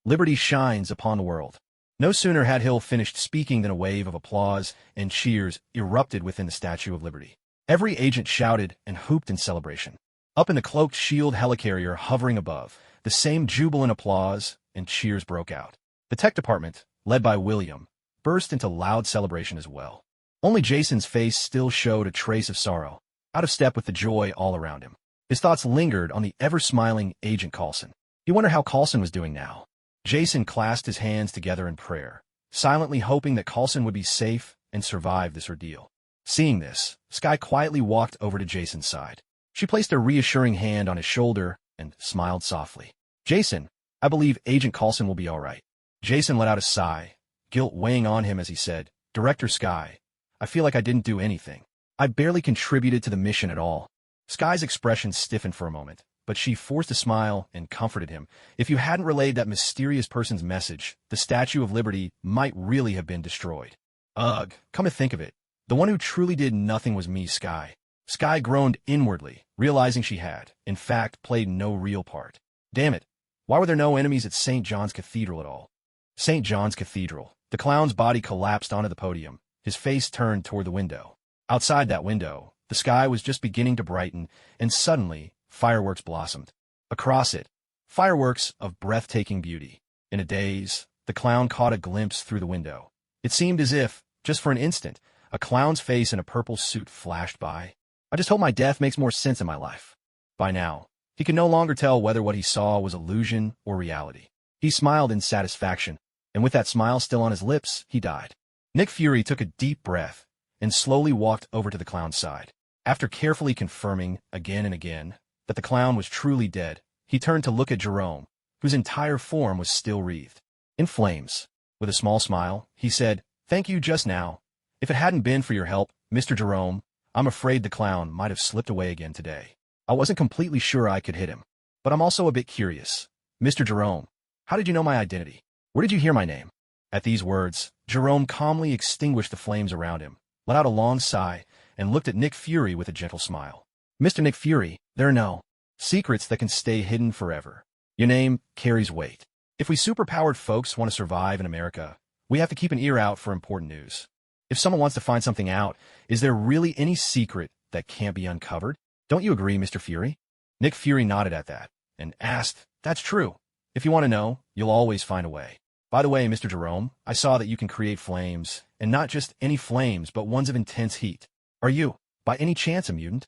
Liberty shines upon the world." No sooner had Hill finished speaking than a wave of applause and cheers erupted within the Statue of Liberty. Every agent shouted and hooped in celebration. Up in the cloaked S.H.I.E.L.D. helicarrier hovering above, the same jubilant applause and cheers broke out. The tech department, led by William, burst into loud celebration as well. Only Jason's face still showed a trace of sorrow, out of step with the joy all around him. His thoughts lingered on the ever-smiling Agent Coulson. He wondered how Coulson was doing now. Jason clasped his hands together in prayer, silently hoping that Coulson would be safe and survive this ordeal. Seeing this, Skye quietly walked over to Jason's side. She placed a reassuring hand on his shoulder and smiled softly. "Jason, I believe Agent Coulson will be all right." Jason let out a sigh, guilt weighing on him as he said, "Director Skye, I feel like I didn't do anything. I barely contributed to the mission at all." Skye's expression stiffened for a moment, but she forced a smile and comforted him. If you hadn't relayed that mysterious person's message, the Statue of Liberty might really have been destroyed. Ugh, come to think of it, the one who truly did nothing was me, Skye. Skye groaned inwardly, realizing she had, in fact, played no real part. Damn it, why were there no enemies at St. John's Cathedral at all? St. John's Cathedral. The clown's body collapsed onto the podium, his face turned toward the window. Outside that window, the sky was just beginning to brighten, and suddenly, fireworks blossomed. Across it, fireworks of breathtaking beauty. In a daze, the clown caught a glimpse through the window. It seemed as if, just for an instant, a clown's face in a purple suit flashed by. I just hope my death makes more sense in my life. By now, he could no longer tell whether what he saw was illusion or reality. He smiled in satisfaction, and with that smile still on his lips, he died. Nick Fury took a deep breath and slowly walked over to the clown's side. After carefully confirming, again and again, that the clown was truly dead, he turned to look at Jerome, whose entire form was still wreathed in flames. With a small smile, he said, "Thank you just now. If it hadn't been for your help, Mr. Jerome, I'm afraid the clown might have slipped away again today. I wasn't completely sure I could hit him, but I'm also a bit curious. Mr. Jerome, how did you know my identity? Where did you hear my name?" At these words, Jerome calmly extinguished the flames around him, let out a long sigh, and looked at Nick Fury with a gentle smile. "Mr. Nick Fury, there are no secrets that can stay hidden forever. Your name carries weight. If we superpowered folks want to survive in America, we have to keep an ear out for important news. If someone wants to find something out, is there really any secret that can't be uncovered? Don't you agree, Mr. Fury?" Nick Fury nodded at that, and asked, "That's true. If you want to know, you'll always find a way. By the way, Mr. Jerome, I saw that you can create flames, and not just any flames, but ones of intense heat. Are you, by any chance, a mutant?"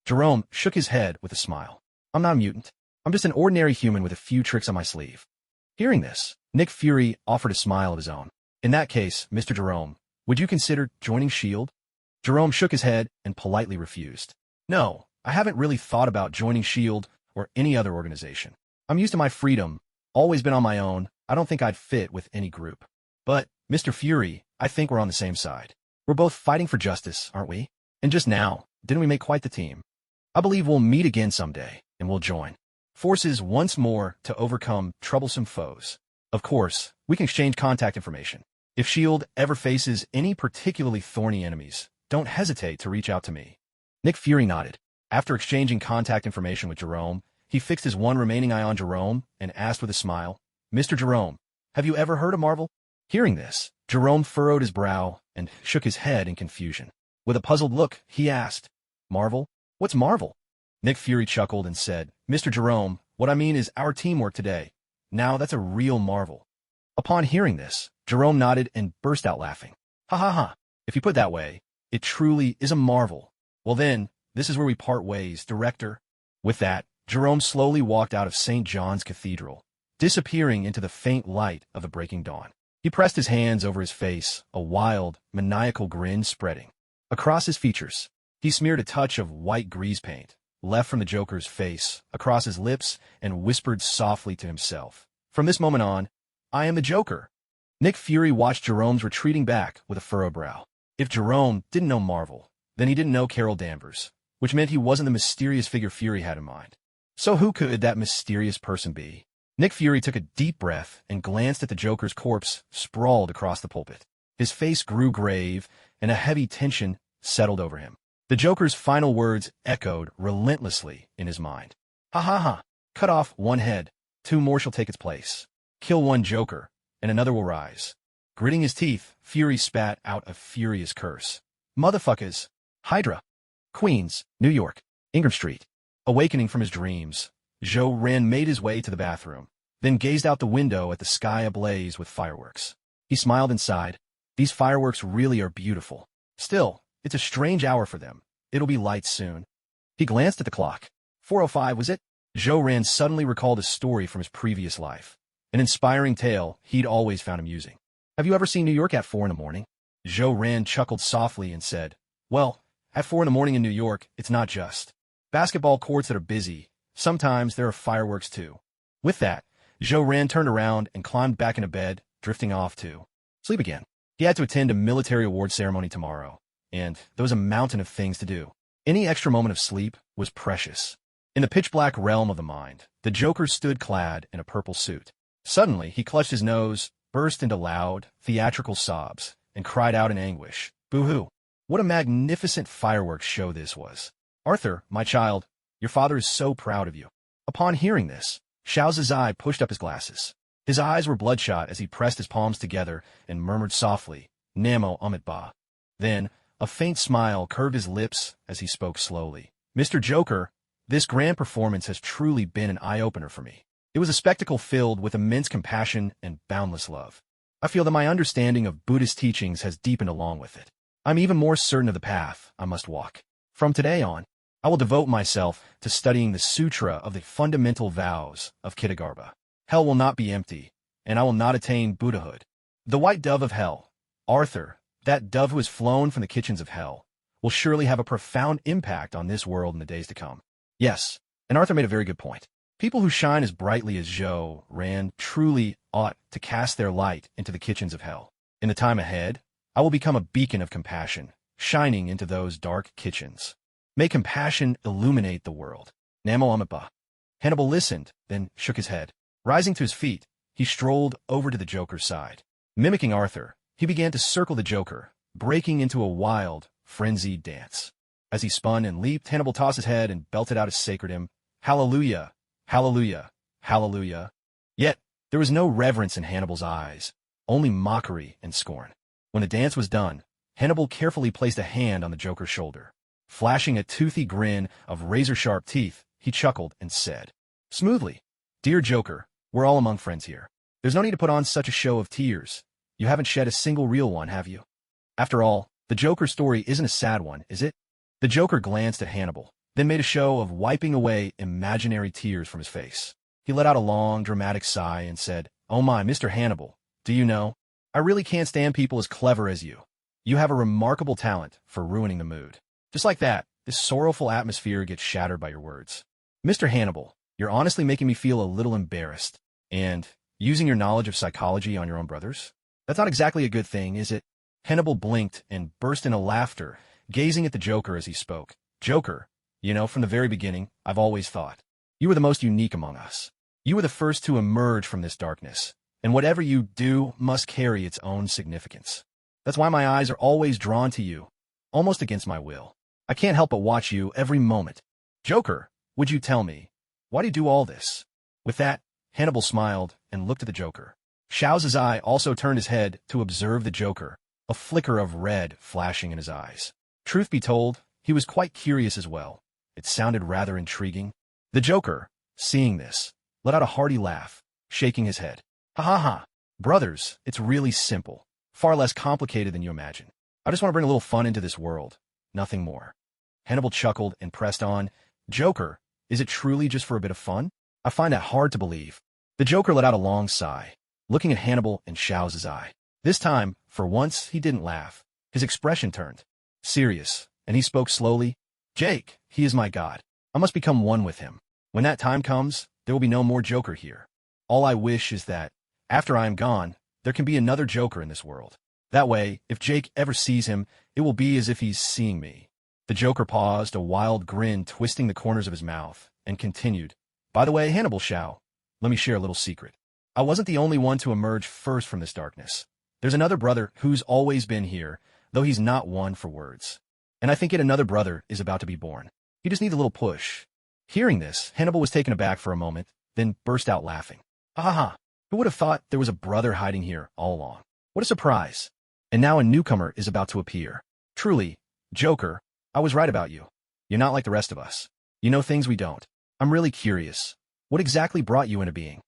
Jerome shook his head with a smile. "I'm not a mutant. I'm just an ordinary human with a few tricks on my sleeve." Hearing this, Nick Fury offered a smile of his own. "In that case, Mr. Jerome, would you consider joining S.H.I.E.L.D? Jerome shook his head and politely refused. "No, I haven't really thought about joining S.H.I.E.L.D. or any other organization. I'm used to my freedom, always been on my own. I don't think I'd fit with any group. But, Mr. Fury, I think we're on the same side. We're both fighting for justice, aren't we? And just now, didn't we make quite the team? I believe we'll meet again someday, and we'll join forces once more to overcome troublesome foes. Of course, we can exchange contact information. If S.H.I.E.L.D. ever faces any particularly thorny enemies, don't hesitate to reach out to me. Nick Fury nodded. After exchanging contact information with Jerome, he fixed his one remaining eye on Jerome and asked with a smile, Mr. Jerome, have you ever heard of Marvel? Hearing this, Jerome furrowed his brow and shook his head in confusion. With a puzzled look, he asked, Marvel? What's Marvel? Nick Fury chuckled and said, Mr. Jerome, what I mean is our teamwork today. Now that's a real marvel. Upon hearing this, Jerome nodded and burst out laughing. Ha ha ha. If you put it that way, it truly is a marvel. Well then, this is where we part ways, director. With that, Jerome slowly walked out of St. John's Cathedral, disappearing into the faint light of the breaking dawn. He pressed his hands over his face, a wild, maniacal grin spreading across his features. He smeared a touch of white grease paint, left from the Joker's face, across his lips, and whispered softly to himself, From this moment on, I am the Joker. Nick Fury watched Jerome's retreating back with a furrowed brow. If Jerome didn't know Marvel, then he didn't know Carol Danvers, which meant he wasn't the mysterious figure Fury had in mind. So who could that mysterious person be? Nick Fury took a deep breath and glanced at the Joker's corpse sprawled across the pulpit. His face grew grave, and a heavy tension settled over him. The Joker's final words echoed relentlessly in his mind. Ha ha ha. Cut off one head, 2 more shall take its place. Kill one Joker, and another will rise. Gritting his teeth, Fury spat out a furious curse. Motherfuckers. Hydra. Queens, New York. Ingram Street. Awakening from his dreams, Jo-Ran made his way to the bathroom, then gazed out the window at the sky ablaze with fireworks. He smiled and sighed. These fireworks really are beautiful. Still, it's a strange hour for them. It'll be light soon. He glanced at the clock. 4:05 was it? Jo-Ran suddenly recalled a story from his previous life, an inspiring tale he'd always found amusing. Have you ever seen New York at 4 in the morning? Jo-Ran chuckled softly and said, Well, at 4 in the morning in New York, it's not just basketball courts that are busy. Sometimes there are fireworks too. With that, Jo-Ran turned around and climbed back into bed, drifting off to sleep again. He had to attend a military award ceremony tomorrow, and there was a mountain of things to do. Any extra moment of sleep was precious. In the pitch-black realm of the mind, the Joker stood clad in a purple suit. Suddenly, he clutched his nose, burst into loud, theatrical sobs, and cried out in anguish, Boo-hoo! What a magnificent fireworks show this was. Arthur, my child, your father is so proud of you. Upon hearing this, Xiao Zizai pushed up his glasses. His eyes were bloodshot as he pressed his palms together and murmured softly, Namo Amit Ba. Then, a faint smile curved his lips as he spoke slowly. Mr. Joker, this grand performance has truly been an eye-opener for me. It was a spectacle filled with immense compassion and boundless love. I feel that my understanding of Buddhist teachings has deepened along with it. I'm even more certain of the path I must walk. From today on, I will devote myself to studying the Sutra of the Fundamental Vows of Kitagarbha. Hell will not be empty, and I will not attain Buddhahood. The white dove of hell, Arthur, that dove who has flown from the kitchens of hell, will surely have a profound impact on this world in the days to come. Yes, and Arthur made a very good point. People who shine as brightly as Jo-Ran truly ought to cast their light into the kitchens of hell. In the time ahead, I will become a beacon of compassion, shining into those dark kitchens. May compassion illuminate the world. Namo Amapa. Hannibal listened, then shook his head. Rising to his feet, he strolled over to the Joker's side. Mimicking Arthur, he began to circle the Joker, breaking into a wild, frenzied dance. As he spun and leaped, Hannibal tossed his head and belted out his sacred hymn, Hallelujah, Hallelujah, Hallelujah. Yet, there was no reverence in Hannibal's eyes, only mockery and scorn. When the dance was done, Hannibal carefully placed a hand on the Joker's shoulder. Flashing a toothy grin of razor-sharp teeth, he chuckled and said, smoothly, Dear Joker, we're all among friends here. There's no need to put on such a show of tears. You haven't shed a single real one, have you? After all, the Joker story isn't a sad one, is it? The Joker glanced at Hannibal, then made a show of wiping away imaginary tears from his face. He let out a long, dramatic sigh and said, Oh my, Mr. Hannibal, do you know? I really can't stand people as clever as you. You have a remarkable talent for ruining the mood. Just like that, This sorrowful atmosphere gets shattered by your words. Mr. Hannibal, you're honestly making me feel a little embarrassed. And using your knowledge of psychology on your own brothers? That's not exactly a good thing, is it? Hannibal blinked and burst into laughter, gazing at the Joker as he spoke. Joker, from the very beginning, I've always thought you were the most unique among us. You were the first to emerge from this darkness, and whatever you do must carry its own significance. That's why my eyes are always drawn to you, almost against my will. I can't help but watch you every moment. Joker, would you tell me, why do you do all this? With that, Hannibal smiled and looked at the Joker. Xiao's eye also turned his head to observe the Joker, a flicker of red flashing in his eyes. Truth be told, he was quite curious as well. It sounded rather intriguing. The Joker, seeing this, let out a hearty laugh, shaking his head. Ha ha ha. Brothers, it's really simple. Far less complicated than you imagine. I just want to bring a little fun into this world. Nothing more. Hannibal chuckled and pressed on. Joker, is it truly just for a bit of fun? I find that hard to believe. The Joker let out a long sigh, looking at Hannibal and Xiao's eye. This time, for once, he didn't laugh. His expression turned serious, and he spoke slowly. Jake, he is my god. I must become one with him. When that time comes, there will be no more Joker here. All I wish is that, after I am gone, there can be another Joker in this world. That way, if Jake ever sees him, it will be as if he's seeing me. The Joker paused, a wild grin twisting the corners of his mouth, and continued. By the way, Hannibal Xiao, let me share a little secret. I wasn't the only one to emerge first from this darkness. There's another brother who's always been here, though he's not one for words. And I think yet another brother is about to be born. He just needs a little push. Hearing this, Hannibal was taken aback for a moment, then burst out laughing. Ha ha ha. Who would have thought there was a brother hiding here all along? What a surprise. And now a newcomer is about to appear. Truly, Joker, I was right about you. You're not like the rest of us. You know things we don't. I'm really curious. What exactly brought you into being?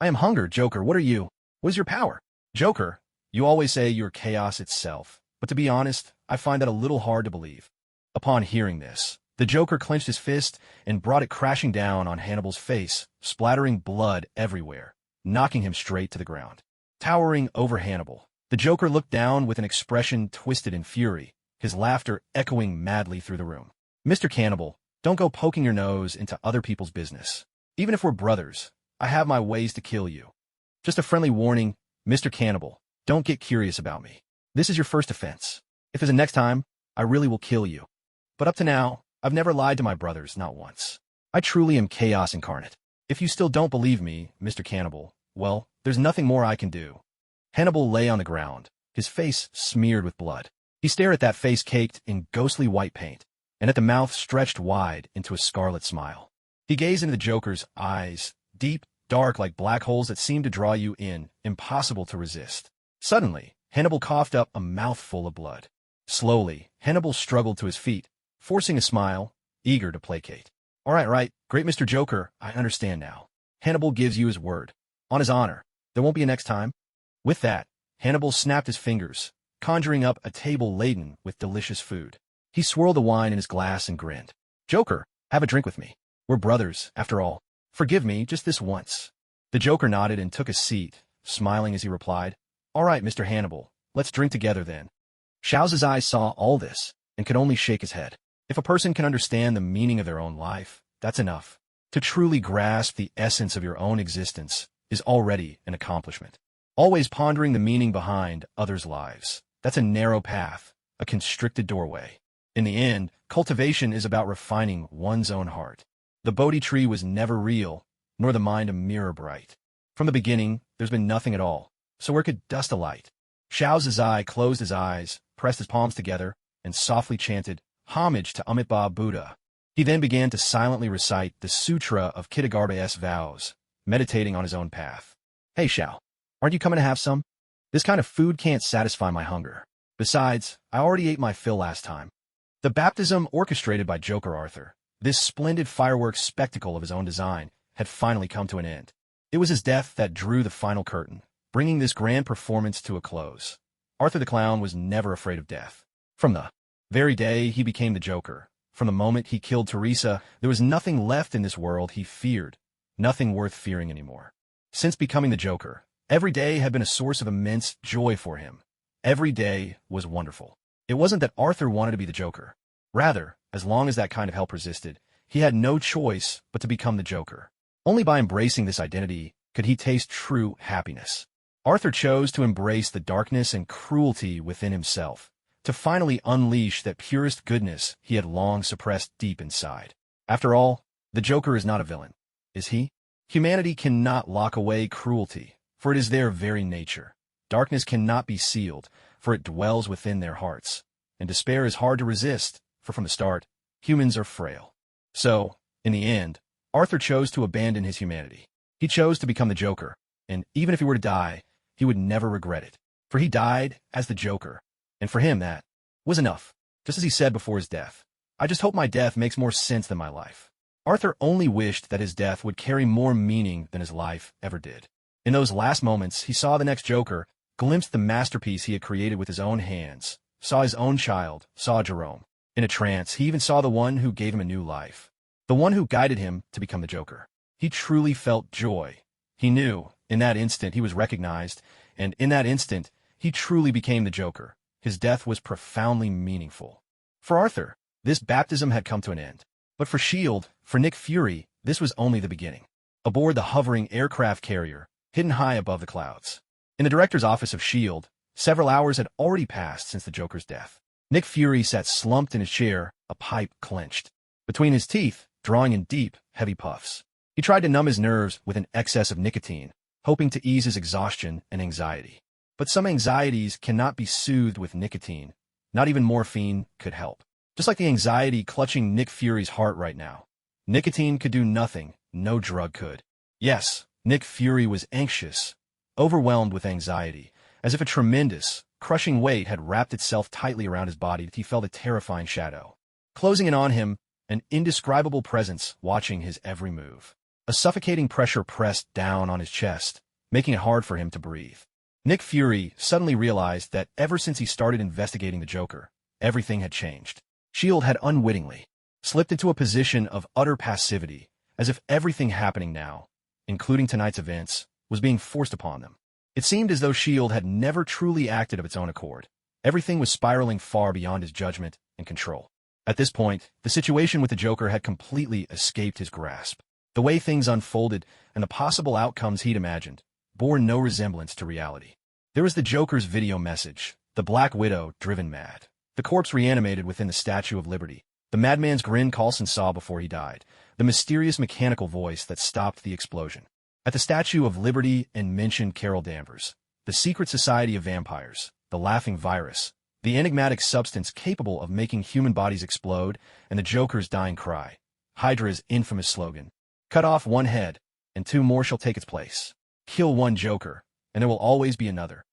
I am Hunger, Joker. What are you? What is your power? Joker, you always say you're chaos itself. But to be honest, I find that a little hard to believe. Upon hearing this, the Joker clenched his fist and brought it crashing down on Hannibal's face, splattering blood everywhere, knocking him straight to the ground. Towering over Hannibal, the Joker looked down with an expression twisted in fury, his laughter echoing madly through the room. Mr. Cannibal, don't go poking your nose into other people's business. Even if we're brothers, I have my ways to kill you. Just a friendly warning, Mr. Cannibal, don't get curious about me. This is your first offense. If there's a next time, I really will kill you. But up to now, I've never lied to my brothers, not once. I truly am chaos incarnate. If you still don't believe me, Mr. Cannibal, well, there's nothing more I can do. Hannibal lay on the ground, his face smeared with blood. He stared at that face caked in ghostly white paint, and at the mouth stretched wide into a scarlet smile. He gazed into the Joker's eyes, deep, dark like black holes that seemed to draw you in, impossible to resist. Suddenly, Hannibal coughed up a mouthful of blood. Slowly, Hannibal struggled to his feet, forcing a smile, eager to placate. All right, great Mr. Joker, I understand now. Hannibal gives you his word. On his honor, there won't be a next time. With that, Hannibal snapped his fingers, conjuring up a table laden with delicious food. He swirled the wine in his glass and grinned. Joker, have a drink with me. We're brothers, after all. Forgive me just this once. The Joker nodded and took a seat, smiling as he replied, All right, Mr. Hannibal, let's drink together then. Xiao's eyes saw all this and could only shake his head. If a person can understand the meaning of their own life, that's enough. To truly grasp the essence of your own existence is already an accomplishment. Always pondering the meaning behind others' lives. That's a narrow path, a constricted doorway. In the end, cultivation is about refining one's own heart. The Bodhi tree was never real, nor the mind a mirror bright. From the beginning, there's been nothing at all, so where could dust alight? Xiao's eye closed his eyes, pressed his palms together, and softly chanted, Homage to Amitabha Buddha. He then began to silently recite the Sutra of Kitagarbha's vows, meditating on his own path. Hey Xiao, aren't you coming to have some? This kind of food can't satisfy my hunger. Besides, I already ate my fill last time. The baptism orchestrated by Joker Arthur, this splendid fireworks spectacle of his own design, had finally come to an end. It was his death that drew the final curtain, bringing this grand performance to a close. Arthur the Clown was never afraid of death. From the very day he became the Joker, from the moment he killed Teresa, there was nothing left in this world he feared, nothing worth fearing anymore. Since becoming the Joker, every day had been a source of immense joy for him. Every day was wonderful. It wasn't that Arthur wanted to be the Joker. Rather, as long as that kind of hell persisted, he had no choice but to become the Joker. Only by embracing this identity could he taste true happiness. Arthur chose to embrace the darkness and cruelty within himself, to finally unleash that purest goodness he had long suppressed deep inside. After all, the Joker is not a villain, is he? Humanity cannot lock away cruelty, for it is their very nature. Darkness cannot be sealed, for it dwells within their hearts. And despair is hard to resist, for from the start, humans are frail. So, in the end, Arthur chose to abandon his humanity. He chose to become the Joker, and even if he were to die, he would never regret it. For he died as the Joker, and for him that was enough. Just as he said before his death, "I just hope my death makes more sense than my life." Arthur only wished that his death would carry more meaning than his life ever did. In those last moments, he saw the next Joker, glimpsed the masterpiece he had created with his own hands, saw his own child, saw Jerome. In a trance, he even saw the one who gave him a new life, the one who guided him to become the Joker. He truly felt joy. He knew, in that instant, he was recognized, and in that instant, he truly became the Joker. His death was profoundly meaningful. For Arthur, this baptism had come to an end. But for S.H.I.E.L.D., for Nick Fury, this was only the beginning. Aboard the hovering aircraft carrier, hidden high above the clouds. In the director's office of S.H.I.E.L.D., several hours had already passed since the Joker's death. Nick Fury sat slumped in his chair, a pipe clenched between his teeth, drawing in deep, heavy puffs. He tried to numb his nerves with an excess of nicotine, hoping to ease his exhaustion and anxiety. But some anxieties cannot be soothed with nicotine. Not even morphine could help. Just like the anxiety clutching Nick Fury's heart right now. Nicotine could do nothing, no drug could. Yes, Nick Fury was anxious, overwhelmed with anxiety, as if a tremendous, crushing weight had wrapped itself tightly around his body that he felt a terrifying shadow closing in on him, an indescribable presence watching his every move. A suffocating pressure pressed down on his chest, making it hard for him to breathe. Nick Fury suddenly realized that ever since he started investigating the Joker, everything had changed. S.H.I.E.L.D. had unwittingly slipped into a position of utter passivity, as if everything happening now, including tonight's events, was being forced upon them. It seemed as though S.H.I.E.L.D. had never truly acted of its own accord. Everything was spiraling far beyond his judgment and control. At this point, the situation with the Joker had completely escaped his grasp. The way things unfolded and the possible outcomes he'd imagined bore no resemblance to reality. There was the Joker's video message, the Black Widow driven mad, the corpse reanimated within the Statue of Liberty, the madman's grin Coulson saw before he died, the mysterious mechanical voice that stopped the explosion. At the Statue of Liberty and mentioned Carol Danvers, the secret society of vampires, the laughing virus, the enigmatic substance capable of making human bodies explode, and the Joker's dying cry, Hydra's infamous slogan, "Cut off one head, and two more shall take its place. Kill one Joker, and there will always be another."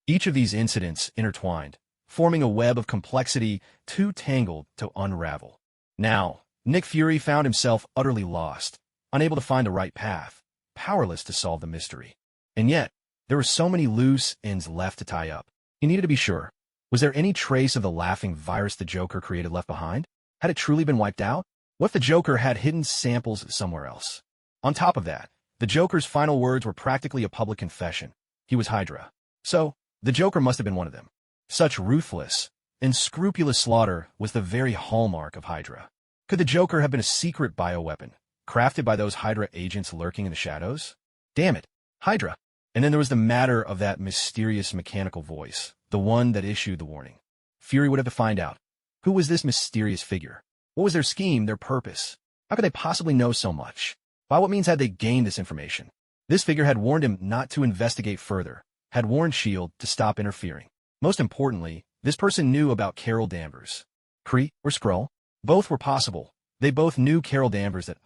Each of these incidents intertwined, forming a web of complexity too tangled to unravel. Now, Nick Fury found himself utterly lost, unable to find the right path, powerless to solve the mystery. And yet, there were so many loose ends left to tie up. He needed to be sure. Was there any trace of the laughing virus the Joker created left behind? Had it truly been wiped out? What if the Joker had hidden samples somewhere else? On top of that, the Joker's final words were practically a public confession. He was Hydra. So, the Joker must have been one of them. Such ruthless, unscrupulous slaughter was the very hallmark of Hydra. Could the Joker have been a secret bioweapon, crafted by those Hydra agents lurking in the shadows? Damn it, Hydra! And then there was the matter of that mysterious mechanical voice, the one that issued the warning. Fury would have to find out. Who was this mysterious figure? What was their scheme, their purpose? How could they possibly know so much? By what means had they gained this information? This figure had warned him not to investigate further, had warned S.H.I.E.L.D. to stop interfering. Most importantly, this person knew about Carol Danvers. Kree or Skrull? Both were possible. They both knew Carol Danvers that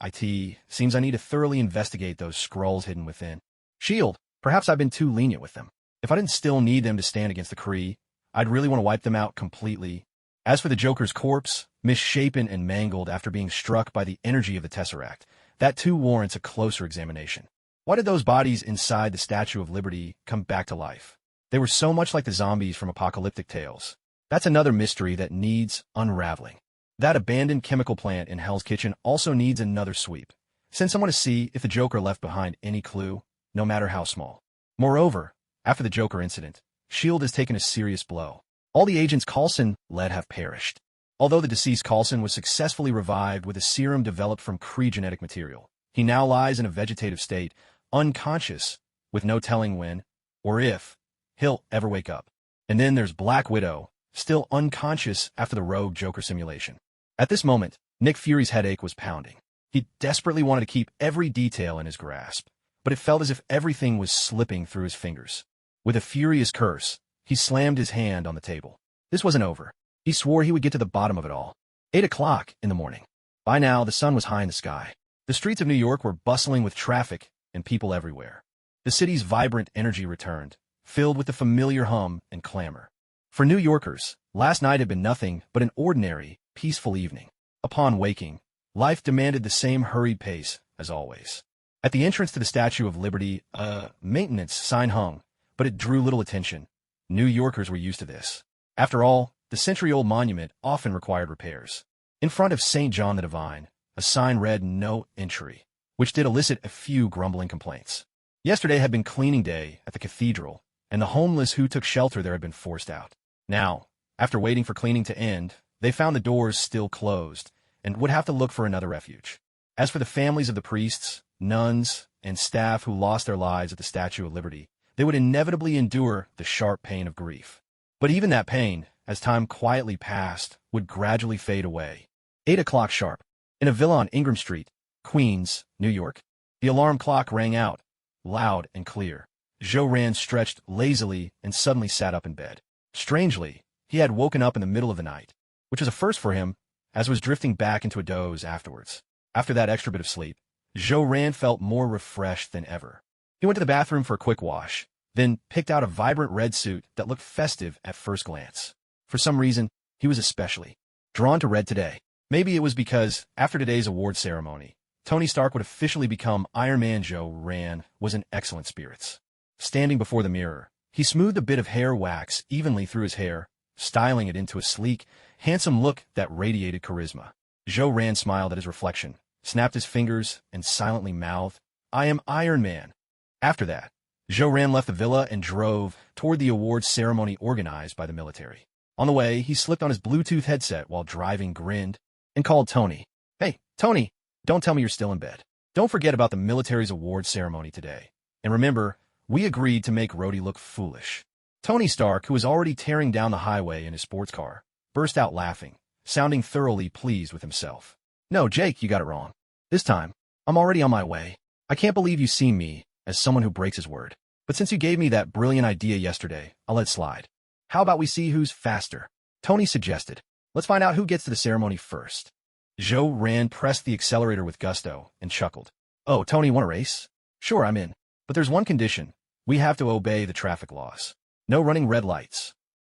seems I need to thoroughly investigate those Skrulls hidden within. S.H.I.E.L.D., perhaps I've been too lenient with them. If I didn't still need them to stand against the Kree, I'd really want to wipe them out completely. As for the Joker's corpse, misshapen and mangled after being struck by the energy of the Tesseract, that too warrants a closer examination. Why did those bodies inside the Statue of Liberty come back to life? They were so much like the zombies from apocalyptic tales. That's another mystery that needs unraveling. That abandoned chemical plant in Hell's Kitchen also needs another sweep. Send someone to see if the Joker left behind any clue, no matter how small. Moreover, after the Joker incident, S.H.I.E.L.D. has taken a serious blow. All the agents Coulson led have perished. Although the deceased Coulson was successfully revived with a serum developed from Kree genetic material, he now lies in a vegetative state, unconscious, with no telling when, or if, he'll ever wake up. And then there's Black Widow, still unconscious after the rogue Joker simulation. At this moment, Nick Fury's headache was pounding. He desperately wanted to keep every detail in his grasp, but it felt as if everything was slipping through his fingers. With a furious curse, he slammed his hand on the table. This wasn't over. He swore he would get to the bottom of it all. 8 o'clock in the morning. By now, the sun was high in the sky. The streets of New York were bustling with traffic and people everywhere. The city's vibrant energy returned, filled with the familiar hum and clamor. For New Yorkers, last night had been nothing but an ordinary, peaceful evening. Upon waking, life demanded the same hurried pace as always. At the entrance to the Statue of Liberty, a maintenance sign hung, but it drew little attention. New Yorkers were used to this. After all, the century-old monument often required repairs. In front of St. John the Divine, a sign read "No Entry," which did elicit a few grumbling complaints. Yesterday had been cleaning day at the cathedral, and the homeless who took shelter there had been forced out. Now, after waiting for cleaning to end, they found the doors still closed and would have to look for another refuge. As for the families of the priests, nuns, and staff who lost their lives at the Statue of Liberty, they would inevitably endure the sharp pain of grief. But even that pain, as time quietly passed, would gradually fade away. 8 o'clock sharp. In a villa on Ingram Street, Queens, New York, the alarm clock rang out, loud and clear. Joe Rand stretched lazily and suddenly sat up in bed. Strangely, he had woken up in the middle of the night, which was a first for him, as was drifting back into a doze afterwards. After that extra bit of sleep, Joe Rand felt more refreshed than ever. He went to the bathroom for a quick wash, then picked out a vibrant red suit that looked festive at first glance. For some reason, he was especially drawn to red today. Maybe it was because, after today's award ceremony, Tony Stark would officially become Iron Man. Joe Rand was in excellent spirits. Standing before the mirror, he smoothed a bit of hair wax evenly through his hair, styling it into a sleek, handsome look that radiated charisma. Joe Rand smiled at his reflection, snapped his fingers, and silently mouthed, "I am Iron Man." After that, Joe Rand left the villa and drove toward the awards ceremony organized by the military. On the way, he slipped on his Bluetooth headset while driving, grinned, and called Tony. "Hey, Tony, don't tell me you're still in bed. Don't forget about the military's awards ceremony today. And remember, we agreed to make Rhodey look foolish." Tony Stark, who was already tearing down the highway in his sports car, burst out laughing, sounding thoroughly pleased with himself. "No, Jake, you got it wrong. This time, I'm already on my way. I can't believe you see me as someone who breaks his word. But since you gave me that brilliant idea yesterday, I'll let it slide. How about we see who's faster?" Tony suggested. "Let's find out who gets to the ceremony first." Joe Rand pressed the accelerator with gusto and chuckled. "Oh, Tony, want a race? Sure, I'm in. But there's one condition. We have to obey the traffic laws. No running red lights."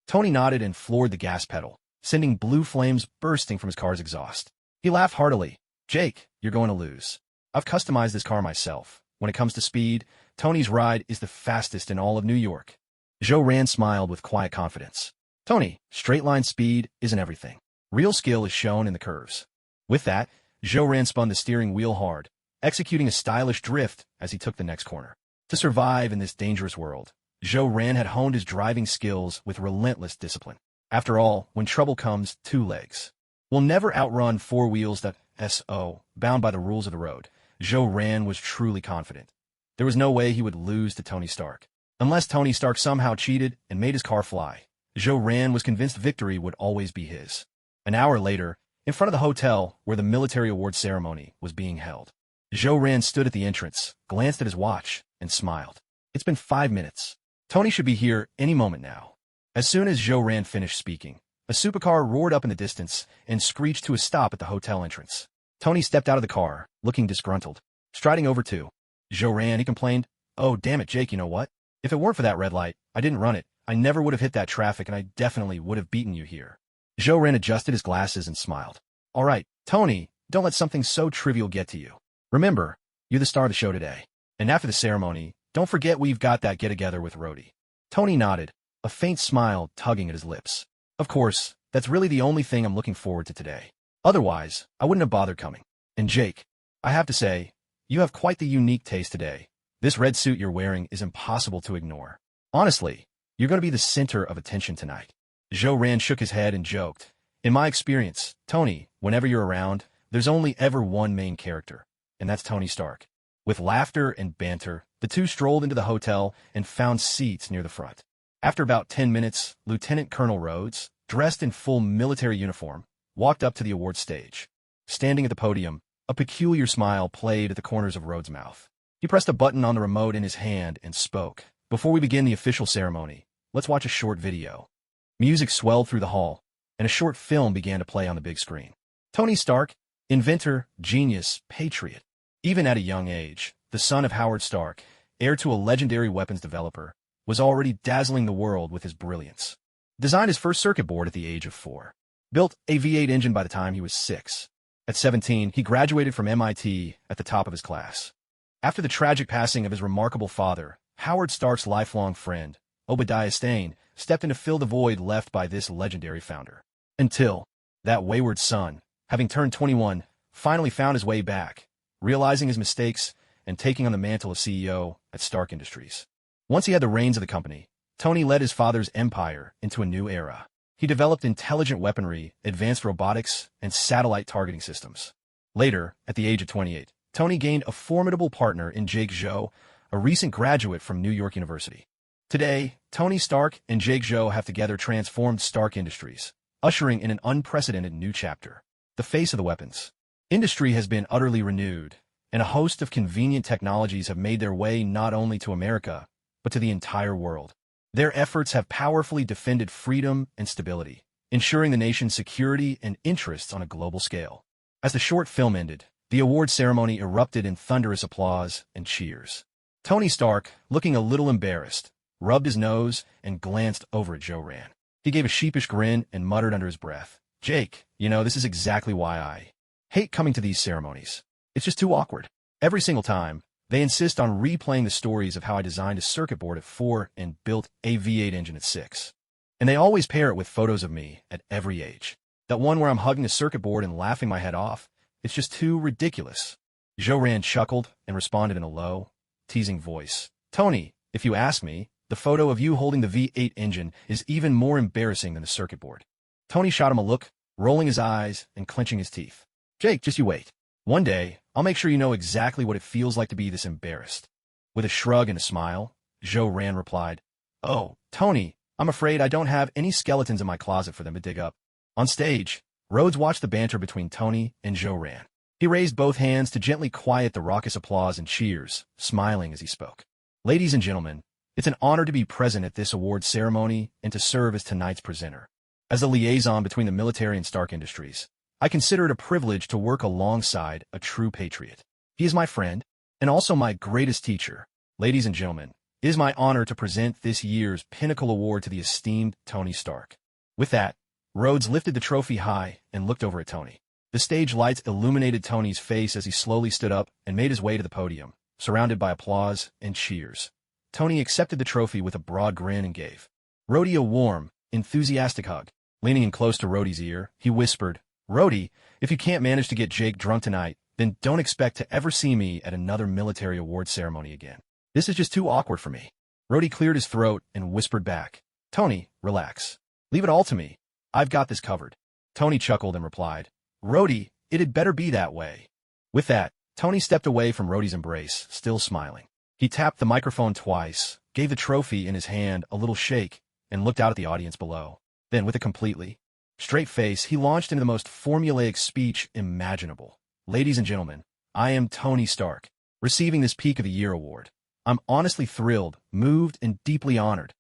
Tony nodded and floored the gas pedal, sending blue flames bursting from his car's exhaust. He laughed heartily. "Jake, you're going to lose. I've customized this car myself. When it comes to speed, Tony's ride is the fastest in all of New York." Joe Rand smiled with quiet confidence. "Tony, straight-line speed isn't everything. Real skill is shown in the curves." With that, Joe Rand spun the steering wheel hard, executing a stylish drift as he took the next corner. To survive in this dangerous world, Joe Rand had honed his driving skills with relentless discipline. After all, when trouble comes, 2 legs will never outrun 4 wheels that S.O. bound by the rules of the road. Joe Rand was truly confident. There was no way he would lose to Tony Stark. Unless Tony Stark somehow cheated and made his car fly, Joe Rand was convinced victory would always be his. An hour later, in front of the hotel where the military awards ceremony was being held, Joe Rand stood at the entrance, glanced at his watch, and smiled. It's been 5 minutes. Tony should be here any moment now. As soon as Joe Rand finished speaking, a supercar roared up in the distance and screeched to a stop at the hotel entrance. Tony stepped out of the car, looking disgruntled. Striding over to Joe Rand, he complained, "Oh, damn it, Jake, you know what? If it weren't for that red light, I didn't run it. I never would have hit that traffic, and I definitely would have beaten you here." Joe Rand adjusted his glasses and smiled. "All right, Tony, don't let something so trivial get to you. Remember, you're the star of the show today. And after the ceremony, don't forget we've got that get-together with Rhodey." Tony nodded, a faint smile tugging at his lips. "Of course, that's really the only thing I'm looking forward to today. Otherwise, I wouldn't have bothered coming. And Jake, I have to say, you have quite the unique taste today. This red suit you're wearing is impossible to ignore. Honestly, you're going to be the center of attention tonight." Joe Rand shook his head and joked, In my experience, Tony, whenever you're around, there's only ever one main character, and that's Tony Stark. With laughter and banter, the two strolled into the hotel and found seats near the front. After about 10 minutes, Lieutenant Colonel Rhodes, dressed in full military uniform, walked up to the award stage. Standing at the podium, a peculiar smile played at the corners of Rhodes' mouth. He pressed a button on the remote in his hand and spoke. Before we begin the official ceremony, let's watch a short video. Music swelled through the hall, and a short film began to play on the big screen. Tony Stark, inventor, genius, patriot. Even at a young age, the son of Howard Stark, heir to a legendary weapons developer, was already dazzling the world with his brilliance. Designed his first circuit board at the age of 4. Built a V8 engine by the time he was 6. At 17, he graduated from MIT at the top of his class. After the tragic passing of his remarkable father, Howard Stark's lifelong friend, Obadiah Stane, stepped in to fill the void left by this legendary founder. Until that wayward son, having turned 21, finally found his way back, realizing his mistakes and taking on the mantle of CEO at Stark Industries. Once he had the reins of the company, Tony led his father's empire into a new era. He developed intelligent weaponry, advanced robotics, and satellite targeting systems. Later, at the age of 28, Tony gained a formidable partner in Jake Zhou, a recent graduate from New York University. Today, Tony Stark and Jake Zhou have together transformed Stark Industries, ushering in an unprecedented new chapter. The face of the weapons industry has been utterly renewed, and a host of convenient technologies have made their way not only to America, but to the entire world. Their efforts have powerfully defended freedom and stability, ensuring the nation's security and interests on a global scale. As the short film ended, the award ceremony erupted in thunderous applause and cheers. Tony Stark, looking a little embarrassed, rubbed his nose and glanced over at Joe Rand. He gave a sheepish grin and muttered under his breath, "Jake, this is exactly why I hate coming to these ceremonies. It's just too awkward. Every single time, they insist on replaying the stories of how I designed a circuit board at 4 and built a V8 engine at 6. And they always pair it with photos of me at every age. That one where I'm hugging a circuit board and laughing my head off, it's just too ridiculous." Joe Rand chuckled and responded in a low, teasing voice, "Tony, if you ask me, the photo of you holding the V8 engine is even more embarrassing than the circuit board." Tony shot him a look, rolling his eyes and clenching his teeth. "Jake, just you wait. One day, I'll make sure you know exactly what it feels like to be this embarrassed." With a shrug and a smile, Joe Rand replied, "Oh, Tony, I'm afraid I don't have any skeletons in my closet for them to dig up." On stage, Rhodes watched the banter between Tony and Joe Rand. He raised both hands to gently quiet the raucous applause and cheers, smiling as he spoke. "Ladies and gentlemen, it's an honor to be present at this award ceremony and to serve as tonight's presenter. As a liaison between the military and Stark Industries, I consider it a privilege to work alongside a true patriot. He is my friend, and also my greatest teacher. Ladies and gentlemen, it is my honor to present this year's pinnacle award to the esteemed Tony Stark." With that, Rhodes lifted the trophy high and looked over at Tony. The stage lights illuminated Tony's face as he slowly stood up and made his way to the podium, surrounded by applause and cheers. Tony accepted the trophy with a broad grin and gave Rhodey a warm, enthusiastic hug. Leaning in close to Rhodey's ear, he whispered, "Rhodey, if you can't manage to get Jake drunk tonight, then don't expect to ever see me at another military award ceremony again. This is just too awkward for me." Rhodey cleared his throat and whispered back, "Tony, relax. Leave it all to me. I've got this covered." Tony chuckled and replied, "Rhodey, it'd better be that way." With that, Tony stepped away from Rhodey's embrace, still smiling. He tapped the microphone twice, gave the trophy in his hand a little shake, and looked out at the audience below. Then, with a completely straight face, he launched into the most formulaic speech imaginable. "Ladies and gentlemen, I am Tony Stark, receiving this Peak of the Year award. I'm honestly thrilled, moved, and deeply honored.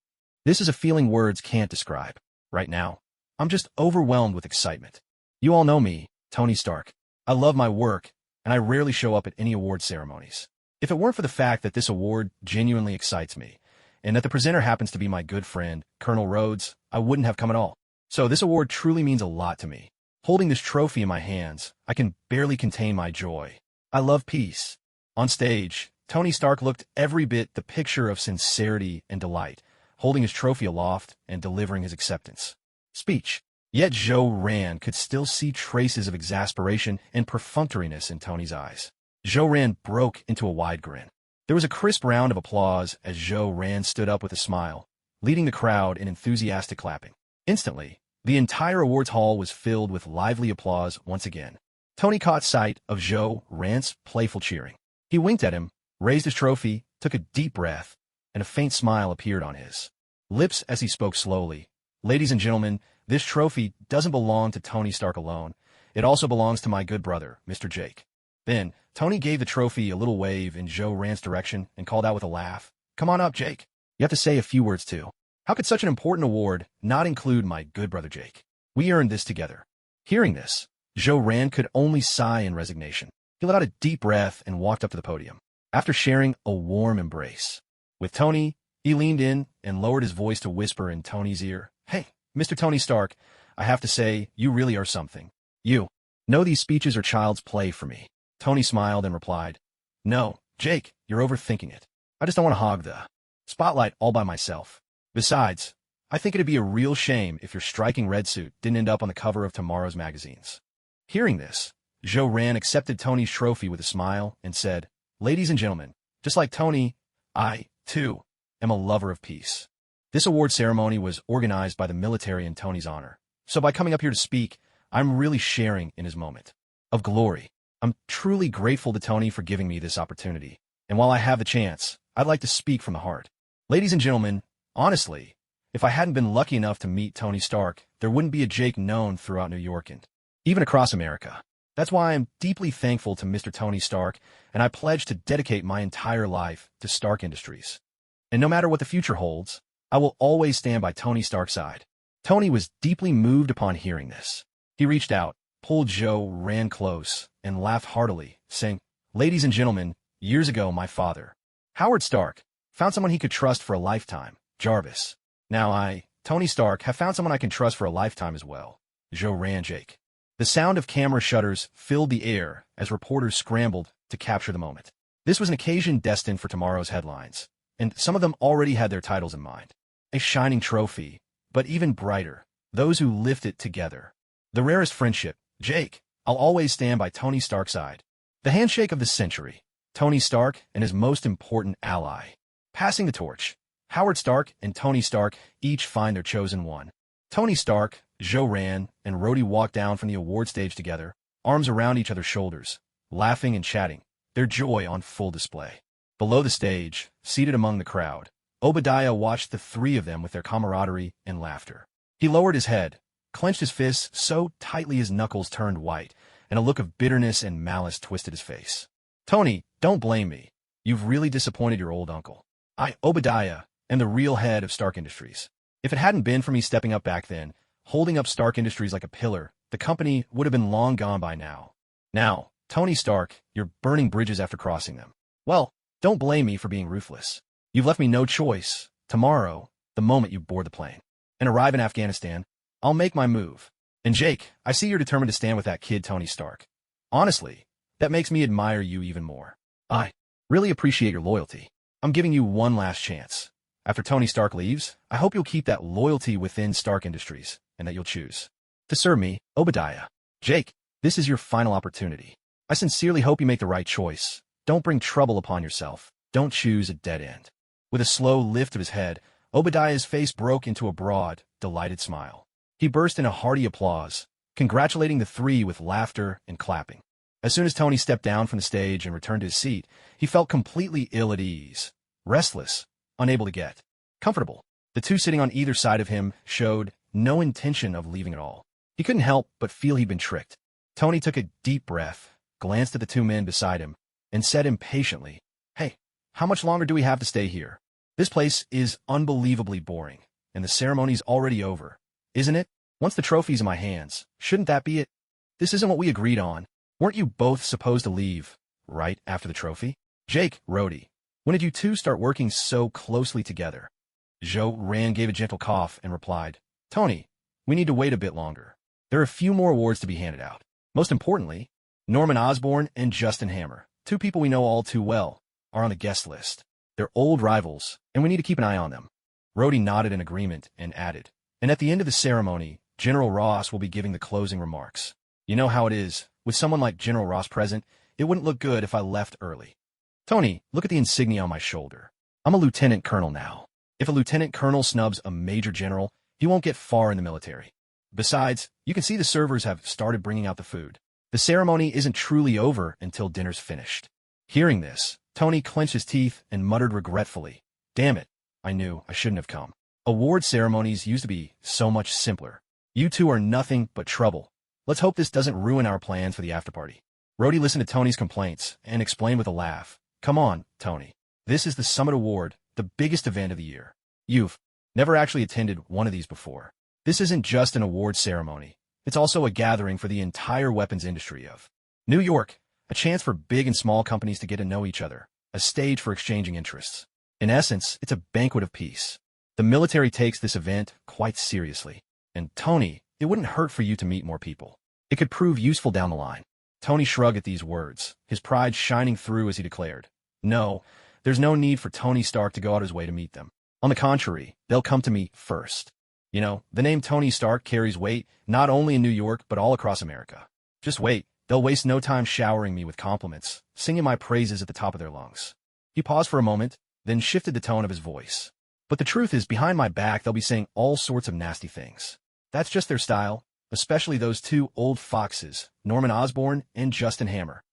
This is a feeling words can't describe. Right now, I'm just overwhelmed with excitement. You all know me, Tony Stark. I love my work, and I rarely show up at any award ceremonies. If it weren't for the fact that this award genuinely excites me, and that the presenter happens to be my good friend, Colonel Rhodes, I wouldn't have come at all. So this award truly means a lot to me. Holding this trophy in my hands, I can barely contain my joy. I love peace." On stage, Tony Stark looked every bit the picture of sincerity and delight, holding his trophy aloft and delivering his acceptance speech. Yet Joe Rand could still see traces of exasperation and perfunctoriness in Tony's eyes. Joe Rand broke into a wide grin. There was a crisp round of applause as Joe Rand stood up with a smile, leading the crowd in enthusiastic clapping. Instantly, The entire awards hall was filled with lively applause once again. Tony caught sight of Zhou Ran's playful cheering. He winked at him, raised his trophy, took a deep breath, and a faint smile appeared on his lips as he spoke slowly. Ladies and gentlemen, this trophy doesn't belong to Tony Stark alone. It also belongs to my good brother, Mr. Jake. Then, Tony gave the trophy a little wave in Zhou Ran's direction and called out with a laugh, "Come on up, Jake. You have to say a few words too. How could such an important award not include my good brother Jake? We earned this together." Hearing this, Zhou Ran could only sigh in resignation. He let out a deep breath and walked up to the podium. After sharing a warm embrace with Tony, he leaned in and lowered his voice to whisper in Tony's ear, "Hey, Mr. Tony Stark, I have to say, you really are something. You know these speeches are child's play for me." Tony smiled and replied, "No, Jake, you're overthinking it. I just don't want to hog the spotlight all by myself. Besides, I think it'd be a real shame if your striking red suit didn't end up on the cover of tomorrow's magazines." Hearing this, Zhou Ran accepted Tony's trophy with a smile and said, "Ladies and gentlemen, just like Tony, I, too, am a lover of peace. This award ceremony was organized by the military in Tony's honor, so by coming up here to speak, I'm really sharing in his moment of glory. I'm truly grateful to Tony for giving me this opportunity, and while I have the chance, I'd like to speak from the heart. Ladies and gentlemen, honestly, if I hadn't been lucky enough to meet Tony Stark, there wouldn't be a Jake known throughout New York and even across America. That's why I'm deeply thankful to Mr. Tony Stark, and I pledge to dedicate my entire life to Stark Industries. And no matter what the future holds, I will always stand by Tony Stark's side." Tony was deeply moved upon hearing this. He reached out, pulled Zhou Ran close, and laughed heartily, saying, "Ladies and gentlemen, years ago my father, Howard Stark, found someone he could trust for a lifetime, Jarvis. Now I, Tony Stark, have found someone I can trust for a lifetime as well, Zhou Ran Jake." The sound of camera shutters filled the air as reporters scrambled to capture the moment. This was an occasion destined for tomorrow's headlines, and some of them already had their titles in mind. A shining trophy, but even brighter, those who lift it together. The rarest friendship, Jake, I'll always stand by Tony Stark's side. The handshake of the century, Tony Stark and his most important ally. Passing the torch, Howard Stark and Tony Stark each find their chosen one. Tony Stark, Zhou Ran, and Rhodey walk down from the award stage together, arms around each other's shoulders, laughing and chatting, their joy on full display. Below the stage, seated among the crowd, Obadiah watched the three of them with their camaraderie and laughter. He lowered his head, clenched his fists so tightly his knuckles turned white, and a look of bitterness and malice twisted his face. "Tony, don't blame me. You've really disappointed your old uncle. I, Obadiah, am the real head of Stark Industries. If it hadn't been for me stepping up back then, holding up Stark Industries like a pillar, the company would have been long gone by now. Now, Tony Stark, you're burning bridges after crossing them. Well, don't blame me for being ruthless. You've left me no choice. Tomorrow, the moment you board the plane and arrive in Afghanistan, I'll make my move. And Jake, I see you're determined to stand with that kid Tony Stark. Honestly, that makes me admire you even more. I really appreciate your loyalty. I'm giving you one last chance. After Tony Stark leaves, I hope you'll keep that loyalty within Stark Industries, and that you'll choose to serve me, Obadiah. Jake, this is your final opportunity. I sincerely hope you make the right choice. Don't bring trouble upon yourself. Don't choose a dead end." With a slow lift of his head, Obadiah's face broke into a broad, delighted smile. He burst into hearty applause, congratulating the three with laughter and clapping. As soon as Tony stepped down from the stage and returned to his seat, he felt completely ill at ease, restless, unable to get comfortable. The two sitting on either side of him showed no intention of leaving at all. He couldn't help but feel he'd been tricked. Tony took a deep breath, glanced at the two men beside him, and said impatiently, "Hey, how much longer do we have to stay here? This place is unbelievably boring, and the ceremony's already over, isn't it? Once the trophy's in my hands, shouldn't that be it? This isn't what we agreed on. Weren't you both supposed to leave right after the trophy? Jake, Rhodey, when did you two start working so closely together?" Zhou Ran gave a gentle cough and replied, "Tony, we need to wait a bit longer. There are a few more awards to be handed out. Most importantly, Norman Osborn and Justin Hammer, two people we know all too well, are on the guest list. They're old rivals, and we need to keep an eye on them." Rhodey nodded in agreement and added, "And at the end of the ceremony, General Ross will be giving the closing remarks. You know how it is. With someone like General Ross present, it wouldn't look good if I left early. Tony, look at the insignia on my shoulder. I'm a lieutenant colonel now. If a lieutenant colonel snubs a major general, he won't get far in the military. Besides, you can see the servers have started bringing out the food. The ceremony isn't truly over until dinner's finished. Hearing this, Tony clenched his teeth and muttered regretfully, "Damn it, I knew I shouldn't have come. Award ceremonies used to be so much simpler. You two are nothing but trouble. Let's hope this doesn't ruin our plans for the afterparty." Rhodey listened to Tony's complaints and explained with a laugh, "Come on, Tony. This is the Summit Award, the biggest event of the year. You've never actually attended one of these before. This isn't just an award ceremony. It's also a gathering for the entire weapons industry of New York, a chance for big and small companies to get to know each other, a stage for exchanging interests. In essence, it's a banquet of peace. The military takes this event quite seriously. And Tony, it wouldn't hurt for you to meet more people. It could prove useful down the line." Tony shrugged at these words, his pride shining through as he declared, "No, there's no need for Tony Stark to go out his way to meet them. On the contrary, they'll come to me first. You know, the name Tony Stark carries weight not only in New York but all across America. Just wait, they'll waste no time showering me with compliments, singing my praises at the top of their lungs." He paused for a moment, then shifted the tone of his voice. "But the truth is, behind my back they'll be saying all sorts of nasty things. That's just their style, especially those two old foxes, Norman Osborn and Justin Hammer."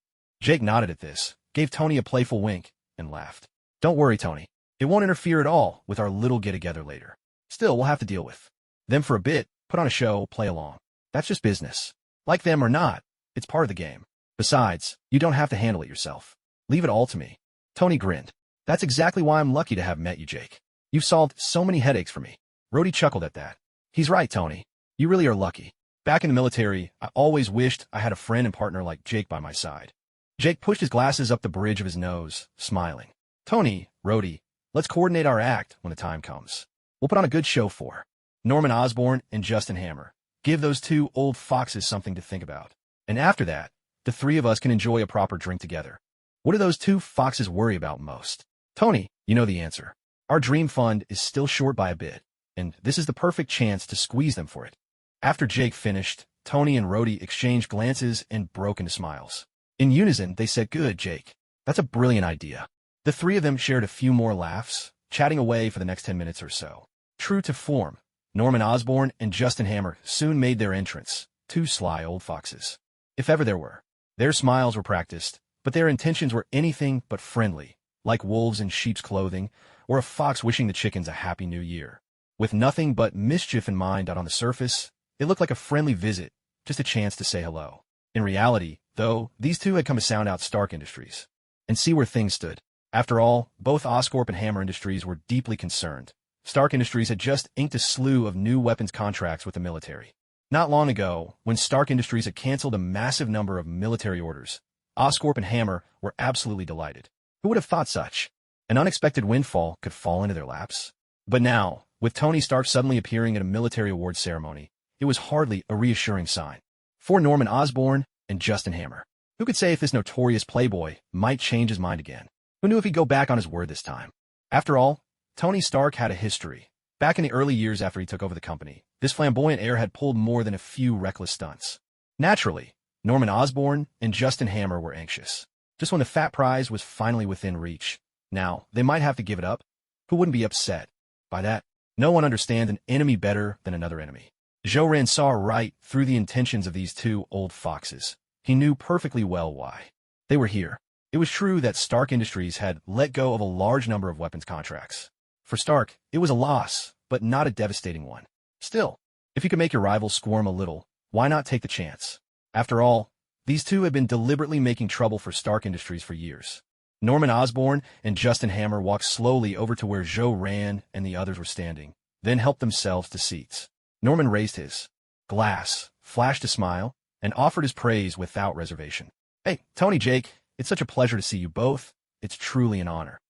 Jake nodded at this, gave Tony a playful wink, and laughed. "Don't worry, Tony. It won't interfere at all with our little get-together later. Still, we'll have to deal with them for a bit, put on a show, play along. That's just business. Like them or not, it's part of the game. Besides, you don't have to handle it yourself. Leave it all to me." Tony grinned. "That's exactly why I'm lucky to have met you, Jake. You've solved so many headaches for me." Rhodey chuckled at that. "He's right, Tony. You really are lucky. Back in the military, I always wished I had a friend and partner like Jake by my side." Jake pushed his glasses up the bridge of his nose, smiling. "Tony, Rhodey, let's coordinate our act when the time comes. We'll put on a good show for Norman Osborn and Justin Hammer. Give those two old foxes something to think about. And after that, the three of us can enjoy a proper drink together. What do those two foxes worry about most? Tony, you know the answer. Our dream fund is still short by a bit, and this is the perfect chance to squeeze them for it." After Jake finished, Tony and Rhodey exchanged glances and broke into smiles. In unison, they said, "Good, Jake. That's a brilliant idea." The three of them shared a few more laughs, chatting away for the next 10 minutes or so. True to form, Norman Osborn and Justin Hammer soon made their entrance, two sly old foxes. If ever there were. Their smiles were practiced, but their intentions were anything but friendly, like wolves in sheep's clothing, or a fox wishing the chickens a happy new year. With nothing but mischief in mind out on the surface, it looked like a friendly visit, just a chance to say hello. In reality, though, these two had come to sound out Stark Industries and see where things stood. After all, both Oscorp and Hammer Industries were deeply concerned. Stark Industries had just inked a slew of new weapons contracts with the military. Not long ago, when Stark Industries had canceled a massive number of military orders, Oscorp and Hammer were absolutely delighted. Who would have thought such an unexpected windfall could fall into their laps? But now, with Tony Stark suddenly appearing at a military awards ceremony, it was hardly a reassuring sign. For Norman Osborn and Justin Hammer, who could say if this notorious playboy might change his mind again? Who knew if he'd go back on his word this time? After all, Tony Stark had a history. Back in the early years after he took over the company, this flamboyant heir had pulled more than a few reckless stunts. Naturally, Norman Osborn and Justin Hammer were anxious. Just when the fat prize was finally within reach. Now, they might have to give it up. Who wouldn't be upset by that? No one understands an enemy better than another enemy. Zhou saw right through the intentions of these two old foxes. He knew perfectly well why they were here. It was true that Stark Industries had let go of a large number of weapons contracts. For Stark, it was a loss, but not a devastating one. Still, if you could make your rival squirm a little, why not take the chance? After all, these two had been deliberately making trouble for Stark Industries for years. Norman Osborn and Justin Hammer walked slowly over to where Zhou and the others were standing, then helped themselves to seats. Norman raised his glass, flashed a smile, and offered his praise without reservation. "Hey, Tony, Jake, it's such a pleasure to see you both. It's truly an honor.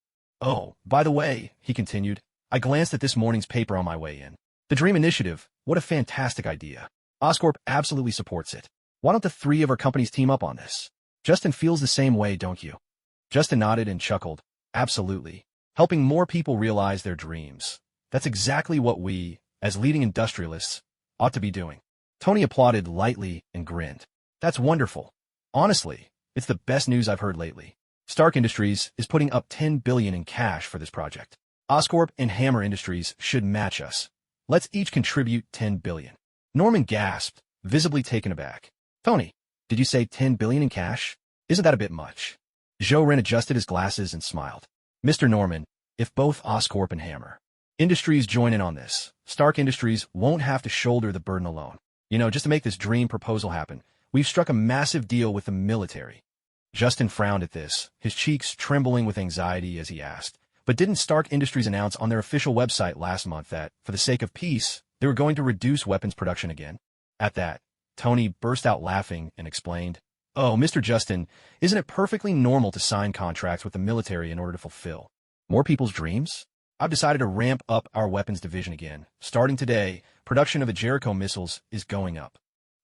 Oh, by the way," he continued, "I glanced at this morning's paper on my way in. The Dream Initiative, what a fantastic idea. Oscorp absolutely supports it. Why don't the three of our companies team up on this? Justin feels the same way, don't you?" Justin nodded and chuckled. "Absolutely. Helping more people realize their dreams. That's exactly what we, as leading industrialists, ought to be doing." Tony applauded lightly and grinned. "That's wonderful. Honestly, it's the best news I've heard lately. Stark Industries is putting up $10 billion in cash for this project. Oscorp and Hammer Industries should match us. Let's each contribute $10 billion. Norman gasped, visibly taken aback. Tony, did you say 10 billion in cash? Isn't that a bit much? Zhou adjusted his glasses and smiled. Mr. Norman, if both Oscorp and Hammer Industries join in on this, Stark Industries won't have to shoulder the burden alone. Just to make this dream proposal happen, we've struck a massive deal with the military. Justin frowned at this, his cheeks trembling with anxiety as he asked, but didn't Stark Industries announce on their official website last month that, for the sake of peace, they were going to reduce weapons production again? At that, Tony burst out laughing and explained, "Oh, Mr. Justin, isn't it perfectly normal to sign contracts with the military in order to fulfill more people's dreams? I've decided to ramp up our weapons division again. Starting today, production of the Jericho missiles is going up."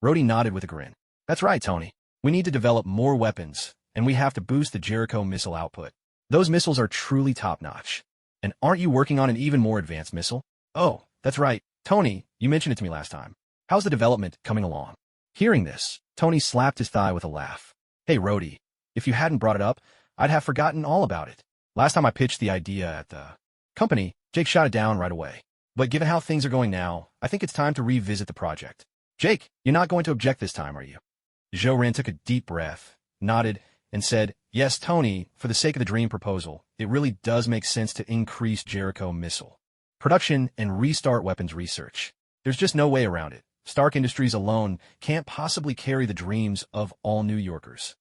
Rhodey nodded with a grin. "That's right, Tony. We need to develop more weapons, and we have to boost the Jericho missile output. Those missiles are truly top-notch. And aren't you working on an even more advanced missile?" "Oh, that's right. Tony, you mentioned it to me last time. How's the development coming along?" Hearing this, Tony slapped his thigh with a laugh. "Hey, Rhodey, if you hadn't brought it up, I'd have forgotten all about it. Last time I pitched the idea at the company, Jake shot it down right away. But given how things are going now, I think it's time to revisit the project. Jake, you're not going to object this time, are you?" Zhou took a deep breath, nodded, and said, "Yes, Tony, for the sake of the dream proposal, it really does make sense to increase Jericho missile production and restart weapons research. There's just no way around it. Stark Industries alone can't possibly carry the dreams of all New Yorkers."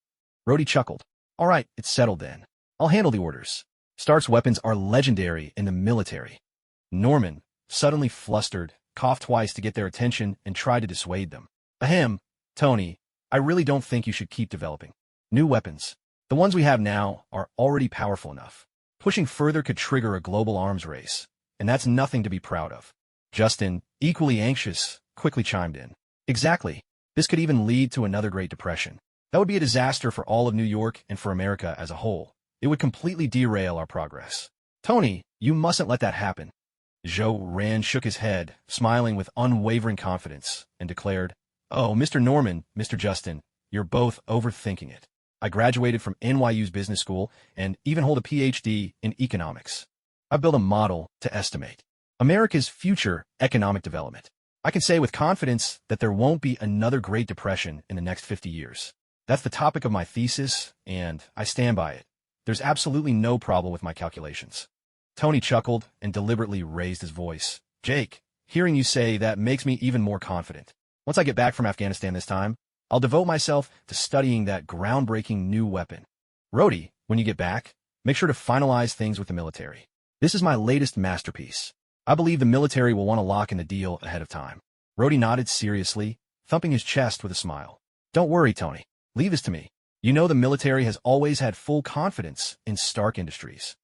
Rhodey chuckled. "All right, it's settled then. I'll handle the orders. Stark's weapons are legendary in the military." Norman, suddenly flustered, coughed twice to get their attention and tried to dissuade them. "Ahem, Tony, I really don't think you should keep developing new weapons. The ones we have now are already powerful enough. Pushing further could trigger a global arms race, and that's nothing to be proud of." Justin, equally anxious, quickly chimed in. "Exactly. This could even lead to another Great Depression. That would be a disaster for all of New York and for America as a whole. It would completely derail our progress. Tony, you mustn't let that happen." Zhou shook his head, smiling with unwavering confidence, and declared, "Oh, Mr. Norman, Mr. Justin, you're both overthinking it. I graduated from NYU's business school and even hold a PhD in economics. I've built a model to estimate America's future economic development. I can say with confidence that there won't be another Great Depression in the next 50 years. That's the topic of my thesis, and I stand by it. There's absolutely no problem with my calculations." Tony chuckled and deliberately raised his voice. "Jake, hearing you say that makes me even more confident. Once I get back from Afghanistan this time, I'll devote myself to studying that groundbreaking new weapon. Rhodey, when you get back, make sure to finalize things with the military. This is my latest masterpiece. I believe the military will want to lock in the deal ahead of time." Rhodey nodded seriously, thumping his chest with a smile. "Don't worry, Tony. Leave this to me. You know the military has always had full confidence in Stark Industries.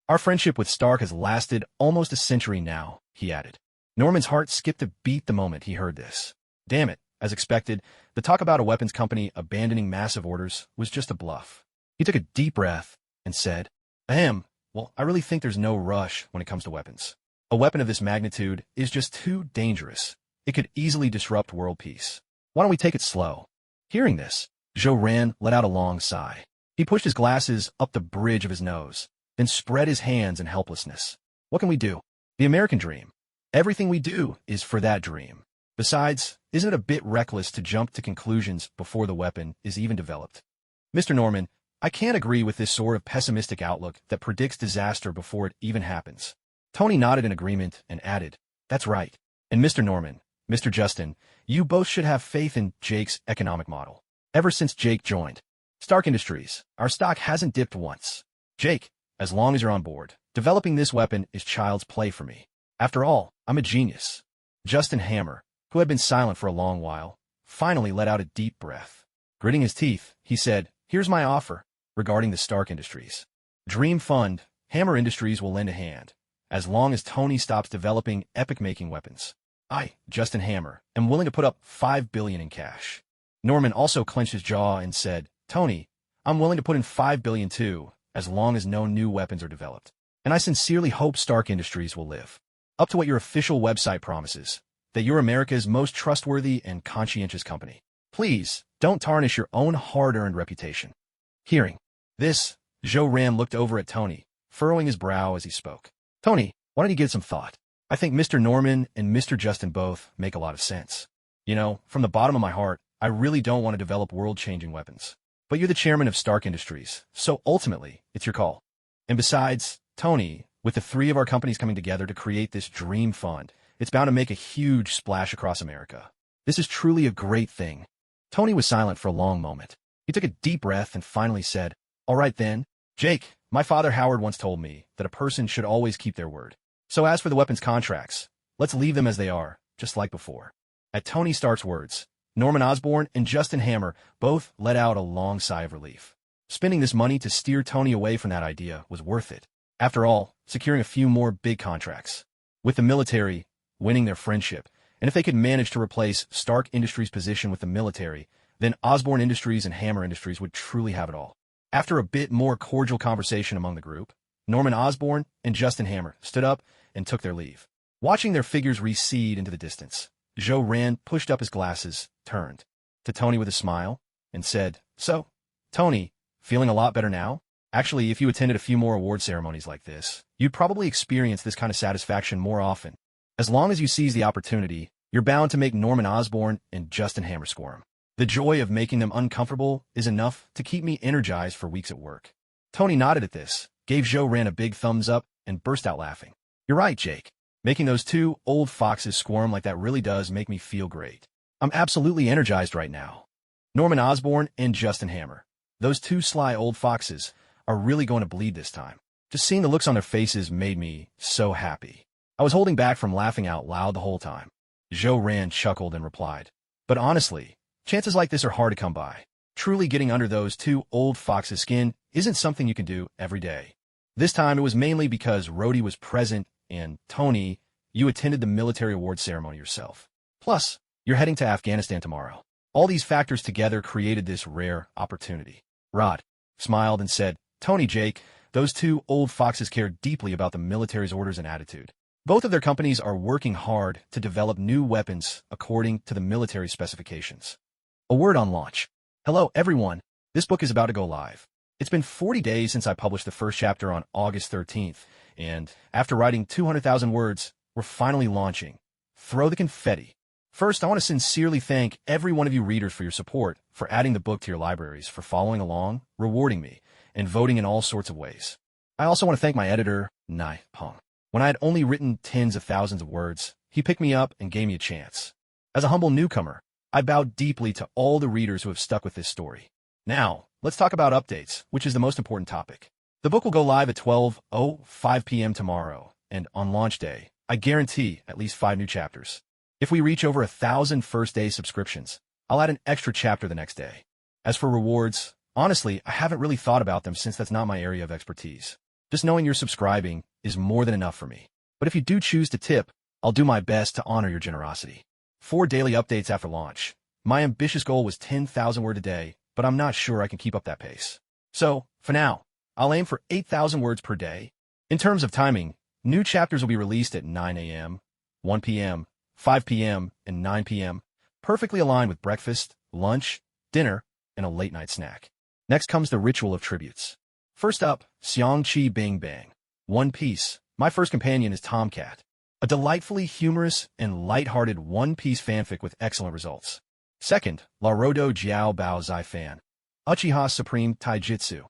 Our friendship with Stark has lasted almost a century now," he added. Norman's heart skipped a beat the moment he heard this. Damn it, as expected, the talk about a weapons company abandoning massive orders was just a bluff. He took a deep breath and said, "Ahem, well, I really think there's no rush when it comes to weapons. A weapon of this magnitude is just too dangerous. It could easily disrupt world peace. Why don't we take it slow?" Hearing this, Zhou let out a long sigh. He pushed his glasses up the bridge of his nose, then spread his hands in helplessness. "What can we do? The American dream. Everything we do is for that dream. Besides, isn't it a bit reckless to jump to conclusions before the weapon is even developed?" "Mr. Norman, I can't agree with this sort of pessimistic outlook that predicts disaster before it even happens." Tony nodded in agreement and added, "That's right. And Mr. Norman, Mr. Justin, you both should have faith in Jake's economic model. Ever since Jake joined Stark Industries, our stock hasn't dipped once. Jake, as long as you're on board, developing this weapon is child's play for me. After all, I'm a genius." Justin Hammer, who had been silent for a long while, finally let out a deep breath. Gritting his teeth, he said, "Here's my offer regarding the Stark Industries. Dream Fund, Hammer Industries will lend a hand, as long as Tony stops developing epic-making weapons. I, Justin Hammer, am willing to put up $5 billion in cash." Norman also clenched his jaw and said, "Tony, I'm willing to put in $5 billion too, as long as no new weapons are developed. And I sincerely hope Stark Industries will live up to what your official website promises, that you're America's most trustworthy and conscientious company. Please, don't tarnish your own hard-earned reputation." Hearing this, Zhou looked over at Tony, furrowing his brow as he spoke. "Tony, why don't you give it some thought? I think Mr. Norman and Mr. Justin both make a lot of sense. From the bottom of my heart, I really don't want to develop world-changing weapons. But you're the chairman of Stark Industries, so ultimately, it's your call. And besides, Tony, with the three of our companies coming together to create this dream fund, it's bound to make a huge splash across America. This is truly a great thing. Tony was silent for a long moment. He took a deep breath and finally said, "All right then, Jake, my father Howard once told me that a person should always keep their word. So as for the weapons contracts, let's leave them as they are, just like before." At Tony Stark's words, Norman Osborn and Justin Hammer both let out a long sigh of relief. Spending this money to steer Tony away from that idea was worth it. After all, securing a few more big contracts. With the military, winning their friendship, and if they could manage to replace Stark Industries' position with the military, then Osborn Industries and Hammer Industries would truly have it all. After a bit more cordial conversation among the group, Norman Osborn and Justin Hammer stood up and took their leave. Watching their figures recede into the distance, Joe Rand pushed up his glasses, turned to Tony with a smile, and said, "So, Tony, feeling a lot better now? Actually, if you attended a few more award ceremonies like this, you'd probably experience this kind of satisfaction more often. As long as you seize the opportunity, you're bound to make Norman Osborn and Justin Hammer squirm. The joy of making them uncomfortable is enough to keep me energized for weeks at work." Tony nodded at this, gave Joe Rand a big thumbs up, and burst out laughing. "You're right, Jake. Making those two old foxes squirm like that really does make me feel great. I'm absolutely energized right now." Norman Osborn and Justin Hammer, those two sly old foxes, are really going to bleed this time. Just seeing the looks on their faces made me so happy. I was holding back from laughing out loud the whole time. Joe Rand chuckled and replied, "But honestly, chances like this are hard to come by. Truly getting under those two old foxes' skin isn't something you can do every day." This time it was mainly because Rhodey was present and, Tony, you attended the military award ceremony yourself. Plus, you're heading to Afghanistan tomorrow. All these factors together created this rare opportunity. Rod smiled and said, "Tony, Jake, those two old foxes care deeply about the military's orders and attitude. Both of their companies are working hard to develop new weapons according to the military specifications." A word on launch. Hello, everyone. This book is about to go live. It's been 40 days since I published the first chapter on August 13th, and after writing 200,000 words, we're finally launching. Throw the confetti. First, I want to sincerely thank every one of you readers for your support, for adding the book to your libraries, for following along, rewarding me, and voting in all sorts of ways. I also want to thank my editor, Nai Peng. When I had only written tens of thousands of words, he picked me up and gave me a chance. As a humble newcomer, I bow deeply to all the readers who have stuck with this story. Now, let's talk about updates, which is the most important topic. The book will go live at 12:05 p.m. tomorrow, and on launch day, I guarantee at least 5 new chapters. If we reach over 1,000 first-day subscriptions, I'll add an extra chapter the next day. As for rewards, honestly, I haven't really thought about them since that's not my area of expertise. Just knowing you're subscribing is more than enough for me. But if you do choose to tip, I'll do my best to honor your generosity. 4 daily updates after launch. My ambitious goal was 10,000 words a day, but I'm not sure I can keep up that pace. So, for now, I'll aim for 8,000 words per day. In terms of timing, new chapters will be released at 9 a.m., 1 p.m., 5 p.m., and 9 p.m., perfectly aligned with breakfast, lunch, dinner, and a late-night snack. Next comes the ritual of tributes. First up, Xiang-Chi Bing Bang. One Piece. My first companion is Tomcat, a delightfully humorous and light-hearted One Piece fanfic with excellent results. Second, Larodo Jiao Bao Zai Fan. Uchiha Supreme Taijutsu.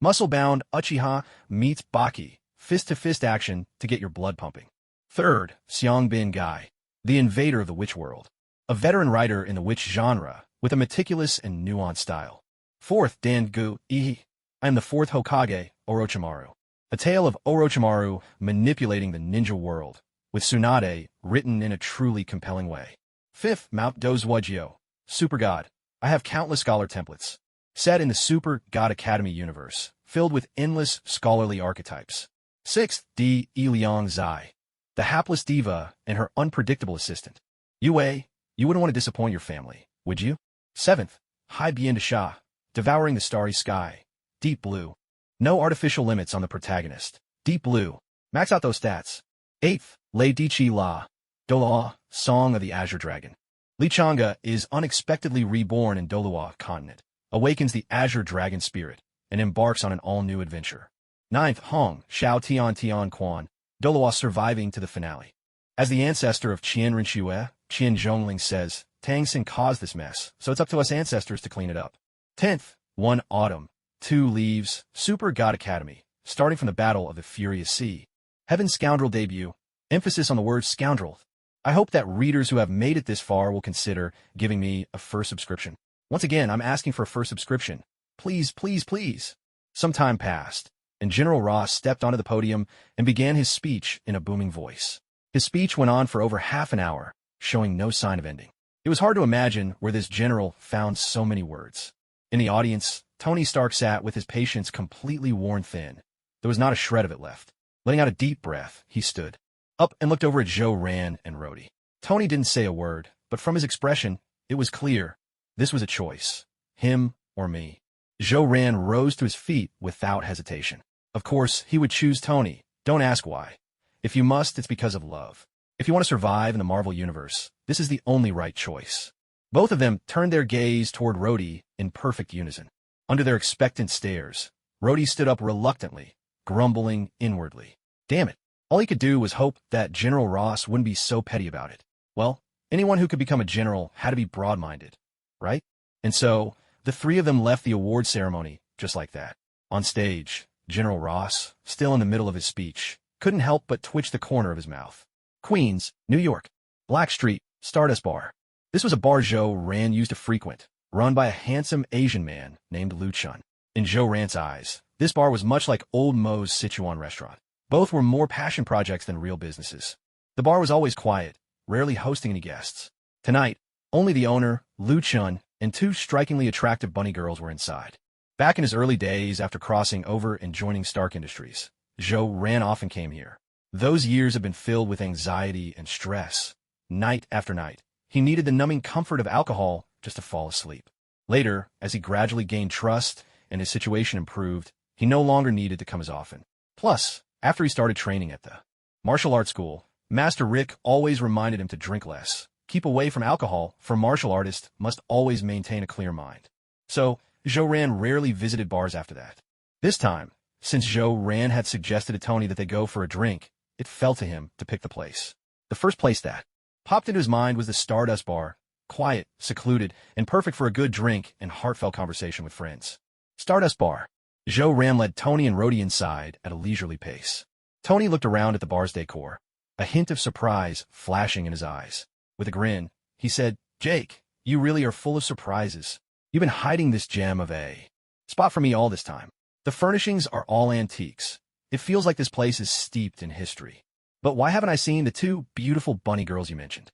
Muscle-bound Uchiha meets Baki, fist-to-fist action to get your blood pumping. Third, Xiang Bin Gai, the invader of the witch world, a veteran writer in the witch genre with a meticulous and nuanced style. Fourth, Dangu Ihi. I am the fourth Hokage, Orochimaru, a tale of Orochimaru manipulating the ninja world, with Tsunade written in a truly compelling way. Fifth, Mount Dozwajio, Super God. I have countless scholar templates, set in the Super God Academy universe, filled with endless scholarly archetypes. Sixth, Di Iliang Zai, the hapless diva and her unpredictable assistant. Yue, you wouldn't want to disappoint your family, would you? Seventh, Hai Bien Sha, devouring the starry sky. Deep Blue. No artificial limits on the protagonist. Deep Blue. Max out those stats. Eighth, Lei Dichi La, Doloa, Song of the Azure Dragon. Li Changa is unexpectedly reborn in Doloa continent, awakens the Azure Dragon spirit, and embarks on an all-new adventure. Ninth, Hong, Xiao Tian Tian Quan, Doloa surviving to the finale. As the ancestor of Qian Rinxue, Qian Zhongling says, Tang caused this mess, so it's up to us ancestors to clean it up. 10th, 1 Autumn, 2 Leaves, Super God Academy, starting from the Battle of the Furious Sea. Heaven's Scoundrel debut, emphasis on the word scoundrel. I hope that readers who have made it this far will consider giving me a first subscription. Once again, I'm asking for a first subscription. Please, please, please. Some time passed, and General Ross stepped onto the podium and began his speech in a booming voice. His speech went on for over half an hour, showing no sign of ending. It was hard to imagine where this general found so many words. In the audience, Tony Stark sat with his patience completely worn thin. There was not a shred of it left. Letting out a deep breath, he stood up and looked over at Zoran and Rhodey. Tony didn't say a word, but from his expression, it was clear. This was a choice. Him or me. Zoran rose to his feet without hesitation. Of course, he would choose Tony. Don't ask why. If you must, it's because of love. If you want to survive in the Marvel Universe, this is the only right choice. Both of them turned their gaze toward Rhodey in perfect unison. Under their expectant stares, Rhodey stood up reluctantly, grumbling inwardly. Damn it. All he could do was hope that General Ross wouldn't be so petty about it. Well, anyone who could become a general had to be broad-minded, right? And so, the three of them left the award ceremony just like that. On stage, General Ross, still in the middle of his speech, couldn't help but twitch the corner of his mouth. Queens, New York. Black Street, Stardust Bar. This was a bar Zoran used to frequent, run by a handsome Asian man named Lu Chun. In Zoran's eyes, this bar was much like Old Mo's Sichuan restaurant. Both were more passion projects than real businesses. The bar was always quiet, rarely hosting any guests. Tonight, only the owner, Lu Chun, and 2 strikingly attractive bunny girls were inside. Back in his early days after crossing over and joining Stark Industries, Zoran often came here. Those years had been filled with anxiety and stress. Night after night, he needed the numbing comfort of alcohol just to fall asleep. Later, as he gradually gained trust and his situation improved, he no longer needed to come as often. Plus, after he started training at the martial arts school, Master Rick always reminded him to drink less, keep away from alcohol, for martial artists must always maintain a clear mind. So, Zoran rarely visited bars after that. This time, since Zoran had suggested to Tony that they go for a drink, it fell to him to pick the place. The first place that popped into his mind was the Stardust Bar, quiet, secluded, and perfect for a good drink and heartfelt conversation with friends. Stardust Bar. Zoran led Tony and Rhodey inside at a leisurely pace. Tony looked around at the bar's decor, a hint of surprise flashing in his eyes. With a grin, he said, "Jake, you really are full of surprises. You've been hiding this gem of a spot from me all this time. The furnishings are all antiques. It feels like this place is steeped in history. But why haven't I seen the 2 beautiful bunny girls you mentioned?"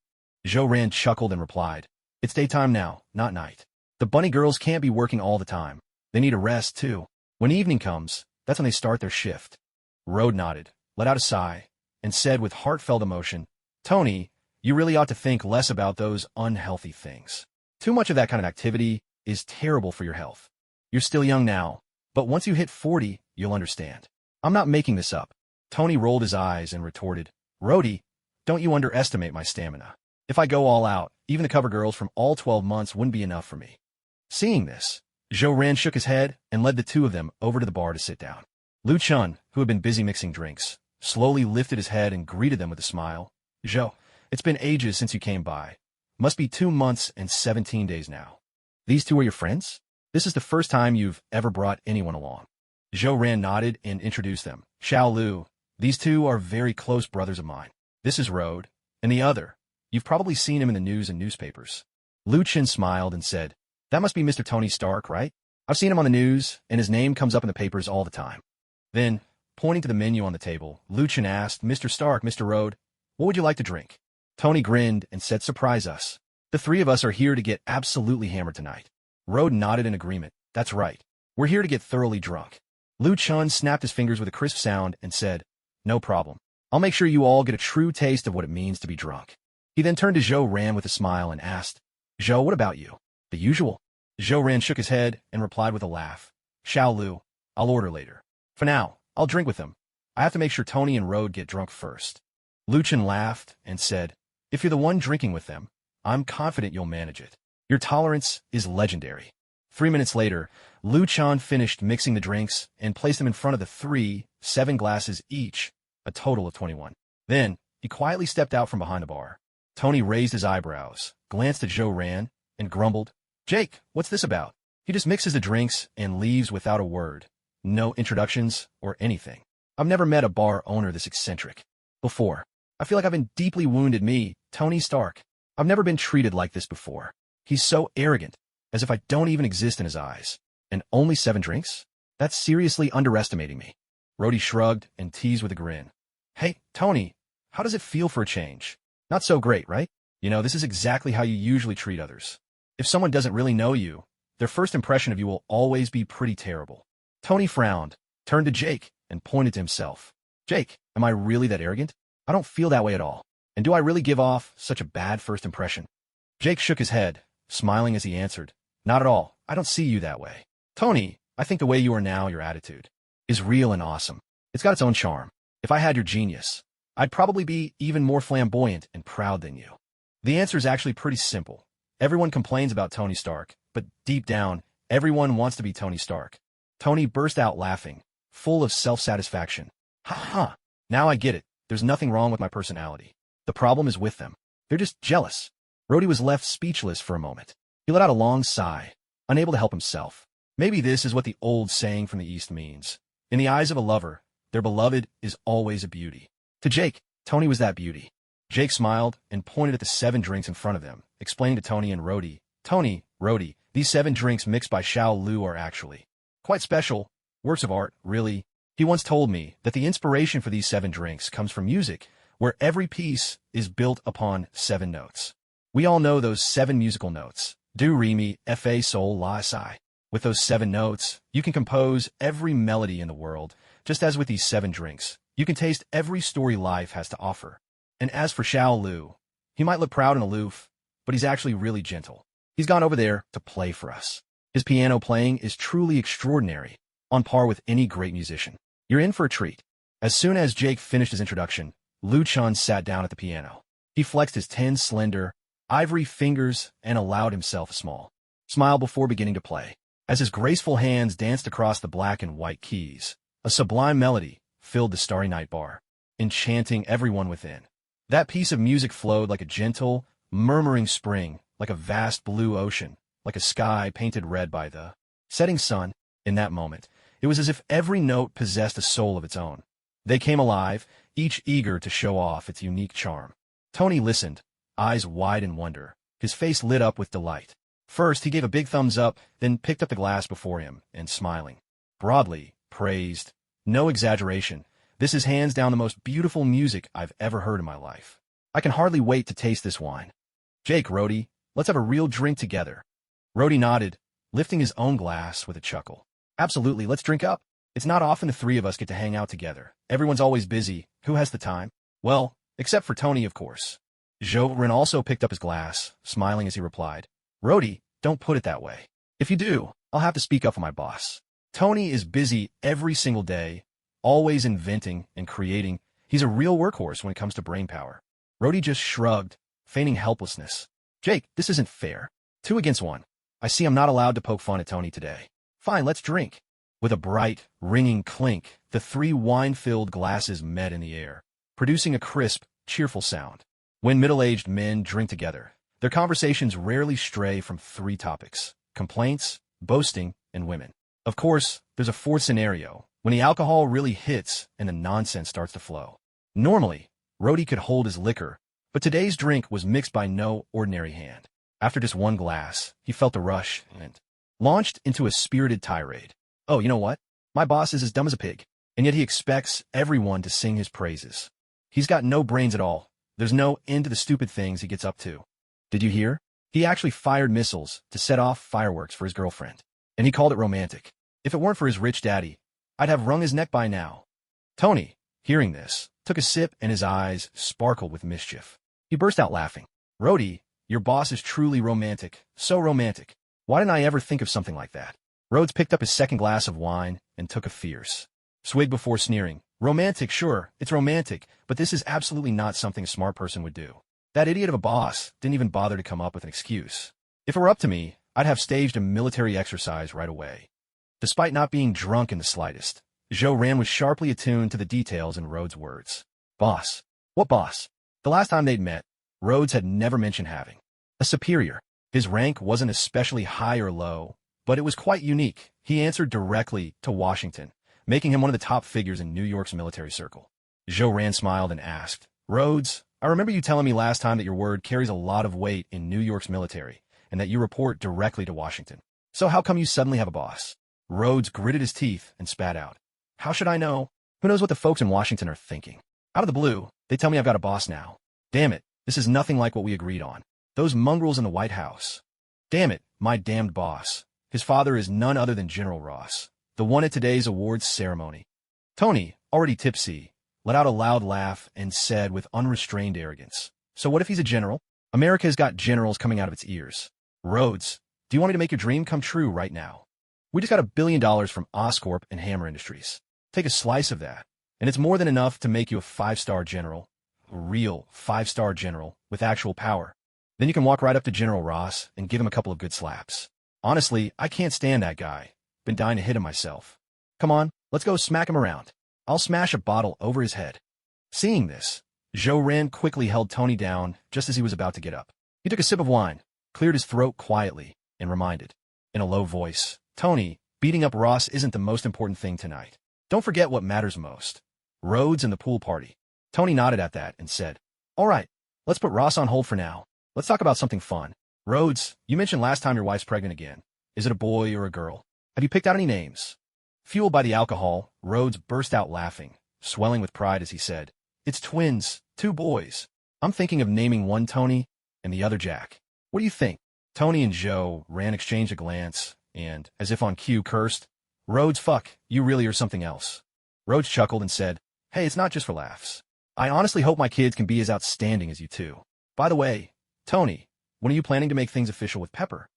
Zoran chuckled and replied, "It's daytime now, not night. The bunny girls can't be working all the time. They need a rest, too. When evening comes, that's when they start their shift." Rode nodded, let out a sigh, and said with heartfelt emotion, "Tony, you really ought to think less about those unhealthy things. Too much of that kind of activity is terrible for your health. You're still young now, but once you hit 40, you'll understand. I'm not making this up." Tony rolled his eyes and retorted, "Rhodey, don't you underestimate my stamina. If I go all out, even the cover girls from all 12 months wouldn't be enough for me." Seeing this, Zoran shook his head and led the 2 of them over to the bar to sit down. Lu Chun, who had been busy mixing drinks, slowly lifted his head and greeted them with a smile. "Zo, it's been ages since you came by. Must be 2 months and 17 days now. These 2 are your friends? This is the first time you've ever brought anyone along." Zoran nodded and introduced them. "Xiao-Lu, these 2 are very close brothers of mine. This is Rode, and the other. You've probably seen him in the news and newspapers." Lu Chun smiled and said, "That must be Mr. Tony Stark, right? I've seen him on the news, and his name comes up in the papers all the time." Then, pointing to the menu on the table, Lu Chun asked, "Mr. Stark, Mr. Rode, what would you like to drink?" Tony grinned and said, "Surprise us. The 3 of us are here to get absolutely hammered tonight." Rode nodded in agreement. "That's right. We're here to get thoroughly drunk." Lu Chun snapped his fingers with a crisp sound and said, "No problem. I'll make sure you all get a true taste of what it means to be drunk." He then turned to Zoran with a smile and asked, "Zo, what about you?" "The usual." Zoran shook his head and replied with a laugh, "Xiao-Lu, I'll order later. For now, I'll drink with them. I have to make sure Tony and Rode get drunk first." Lu Chun laughed and said, "If you're the one drinking with them, I'm confident you'll manage it. Your tolerance is legendary." 3 minutes later, Lu Chun finished mixing the drinks and placed them in front of the 3, 7 glasses each, a total of 21. Then, he quietly stepped out from behind the bar. Tony raised his eyebrows, glanced at Joe Ran, and grumbled, "Jake, what's this about?" He just mixes the drinks and leaves without a word. No introductions or anything. I've never met a bar owner this eccentric before. I feel like I've been deeply wounded, me, Tony Stark. I've never been treated like this before. He's so arrogant, as if I don't even exist in his eyes. And only 7 drinks? That's seriously underestimating me. Rhodey shrugged and teased with a grin. Hey, Tony, how does it feel for a change? Not so great, right? You know, this is exactly how you usually treat others. If someone doesn't really know you, their first impression of you will always be pretty terrible. Tony frowned, turned to Jake, and pointed to himself. Jake, am I really that arrogant? I don't feel that way at all. And do I really give off such a bad first impression? Jake shook his head, smiling as he answered, Not at all. I don't see you that way. Tony, I think the way you are now, your attitude, is real and awesome. It's got its own charm. If I had your genius, I'd probably be even more flamboyant and proud than you. The answer is actually pretty simple. Everyone complains about Tony Stark, but deep down, everyone wants to be Tony Stark. Tony burst out laughing, full of self-satisfaction. Ha ha! Now I get it. There's nothing wrong with my personality. The problem is with them. They're just jealous. Rhodey was left speechless for a moment. He let out a long sigh, unable to help himself. Maybe this is what the old saying from the East means. In the eyes of a lover, their beloved is always a beauty. To Jake, Tony was that beauty. Jake smiled and pointed at the 7 drinks in front of them, explaining to Tony and Rhodey, Tony, Rhodey, these 7 drinks mixed by S.H.I.E.L.D are actually quite special. Works of art, really. He once told me that the inspiration for these 7 drinks comes from music, where every piece is built upon 7 notes. We all know those 7 musical notes. Do, re, mi, fa, sol, la, si. With those 7 notes, you can compose every melody in the world. Just as with these 7 drinks, you can taste every story life has to offer. And as for S.H.I.E.L.D, he might look proud and aloof, but he's actually really gentle. He's gone over there to play for us. His piano playing is truly extraordinary, on par with any great musician. You're in for a treat. As soon as Jake finished his introduction, Liu Chun sat down at the piano. He flexed his 10 slender, ivory fingers and allowed himself a small smile before beginning to play. As his graceful hands danced across the black and white keys, a sublime melody filled the starry night bar, enchanting everyone within. That piece of music flowed like a gentle, murmuring spring, like a vast blue ocean, like a sky painted red by the setting sun. In that moment, it was as if every note possessed a soul of its own. They came alive, each eager to show off its unique charm. Tony listened, eyes wide in wonder, his face lit up with delight. First, he gave a big thumbs up, then picked up the glass before him, and smiling, broadly, praised, no exaggeration, this is hands down the most beautiful music I've ever heard in my life. I can hardly wait to taste this wine. Jake, Rhodey, let's have a real drink together. Rhodey nodded, lifting his own glass with a chuckle. Absolutely, let's drink up. It's not often the 3 of us get to hang out together. Everyone's always busy. Who has the time? Well, except for Tony, of course. Joe Ran also picked up his glass, smiling as he replied, Rhodey, don't put it that way. If you do, I'll have to speak up for my boss. Tony is busy every single day, always inventing and creating. He's a real workhorse when it comes to brain power. Rhodey just shrugged, feigning helplessness. Jake, this isn't fair. 2 against 1. I see I'm not allowed to poke fun at Tony today. Fine, let's drink. With a bright, ringing clink, the 3 wine-filled glasses met in the air, producing a crisp, cheerful sound. When middle-aged men drink together, their conversations rarely stray from 3 topics: complaints, boasting, and women. Of course, there's a 4th scenario, when the alcohol really hits and the nonsense starts to flow. Normally, Rhodey could hold his liquor, but today's drink was mixed by no ordinary hand. After just 1 glass, he felt a rush and launched into a spirited tirade. Oh, you know what? My boss is as dumb as a pig, and yet he expects everyone to sing his praises. He's got no brains at all. There's no end to the stupid things he gets up to. Did you hear? He actually fired missiles to set off fireworks for his girlfriend, and he called it romantic. If it weren't for his rich daddy, I'd have wrung his neck by now. Tony, hearing this, took a sip and his eyes sparkled with mischief. He burst out laughing. Rhodey, your boss is truly romantic, so romantic. Why didn't I ever think of something like that? Rhodes picked up his 2nd glass of wine and took a fierce swig before sneering. Romantic, sure, it's romantic, but this is absolutely not something a smart person would do. That idiot of a boss didn't even bother to come up with an excuse. If it were up to me, I'd have staged a military exercise right away. Despite not being drunk in the slightest, Joe Ran was sharply attuned to the details in Rhodes' words. Boss? What boss? The last time they'd met, Rhodes had never mentioned having a superior. His rank wasn't especially high or low, but it was quite unique. He answered directly to Washington, making him one of the top figures in New York's military circle. Rand smiled and asked, Rhodes, I remember you telling me last time that your word carries a lot of weight in New York's military, and that you report directly to Washington. So how come you suddenly have a boss? Rhodes gritted his teeth and spat out. How should I know? Who knows what the folks in Washington are thinking? Out of the blue, they tell me I've got a boss now. Damn it, this is nothing like what we agreed on. Those mongrels in the White House. Damn it, my damned boss. His father is none other than General Ross, the one at today's awards ceremony. Tony, already tipsy, let out a loud laugh and said with unrestrained arrogance, so what if he's a general? America has got generals coming out of its ears. Rhodes, do you want me to make your dream come true right now? We just got $1 billion from Oscorp and Hammer Industries. Take a slice of that, and it's more than enough to make you a 5-star general, a real 5-star general with actual power. Then you can walk right up to General Ross and give him a couple of good slaps. Honestly, I can't stand that guy. Been dying to hit him myself. Come on, let's go smack him around. I'll smash a bottle over his head. Seeing this, Rand quickly held Tony down just as he was about to get up. He took a sip of wine, cleared his throat quietly, and reminded, in a low voice, Tony, beating up Ross isn't the most important thing tonight. Don't forget what matters most. Rhodes and the pool party. Tony nodded at that and said, all right, let's put Ross on hold for now. Let's talk about something fun. Rhodes, you mentioned last time your wife's pregnant again. Is it a boy or a girl? Have you picked out any names? Fueled by the alcohol, Rhodes burst out laughing, swelling with pride as he said, it's twins, 2 boys. I'm thinking of naming one Tony and the other Jack. What do you think? Tony and Rand exchanged a glance and, as if on cue, cursed, Rhodes, fuck, you really are something else. Rhodes chuckled and said, hey, it's not just for laughs. I honestly hope my kids can be as outstanding as you two. By the way, Tony, when are you planning to make things official with Pepper?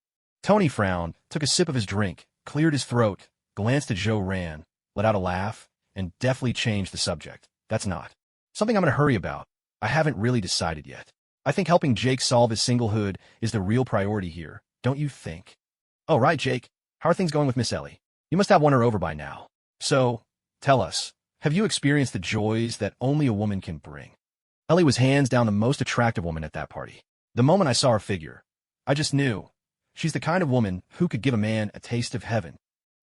Tony frowned, took a sip of his drink, cleared his throat, glanced at Rand, let out a laugh, and deftly changed the subject. That's not something I'm in a hurry about. I haven't really decided yet. I think helping Jake solve his singlehood is the real priority here, don't you think? Oh, right, Jake. How are things going with Miss Ellie? You must have won her over by now. So, tell us, have you experienced the joys that only a woman can bring? Ellie was hands down the most attractive woman at that party. The moment I saw her figure, I just knew. She's the kind of woman who could give a man a taste of heaven.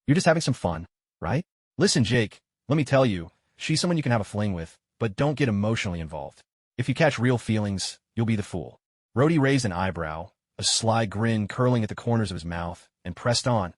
You're just having some fun, right? Listen, Jake, let me tell you, she's someone you can have a fling with, but don't get emotionally involved. If you catch real feelings, you'll be the fool. Rhodey raised an eyebrow, a sly grin curling at the corners of his mouth, and pressed on.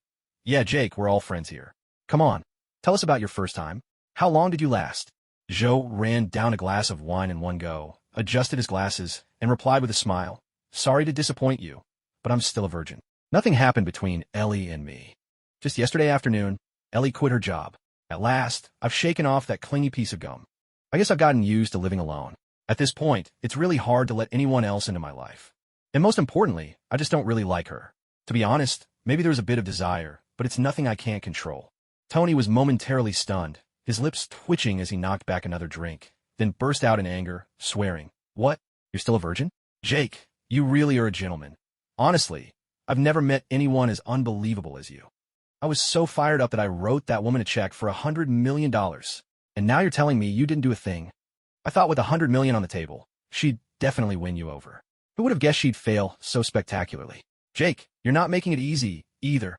Yeah, Jake, we're all friends here. Come on, tell us about your first time. How long did you last? Ran down a glass of wine in one go, adjusted his glasses, and replied with a smile. Sorry to disappoint you, but I'm still a virgin. Nothing happened between Ellie and me. Just yesterday afternoon, Ellie quit her job. At last, I've shaken off that clingy piece of gum. I guess I've gotten used to living alone. At this point, it's really hard to let anyone else into my life. And most importantly, I just don't really like her. To be honest, maybe there's a bit of desire, but it's nothing I can't control. Tony was momentarily stunned, his lips twitching as he knocked back another drink, then burst out in anger, swearing, What? You're still a virgin? Jake, you really are a gentleman. Honestly, I've never met anyone as unbelievable as you. I was so fired up that I wrote that woman a check for $100 million. And now you're telling me you didn't do a thing. I thought with $100 million on the table, she'd definitely win you over. Who would have guessed she'd fail so spectacularly? Jake, you're not making it easy, either.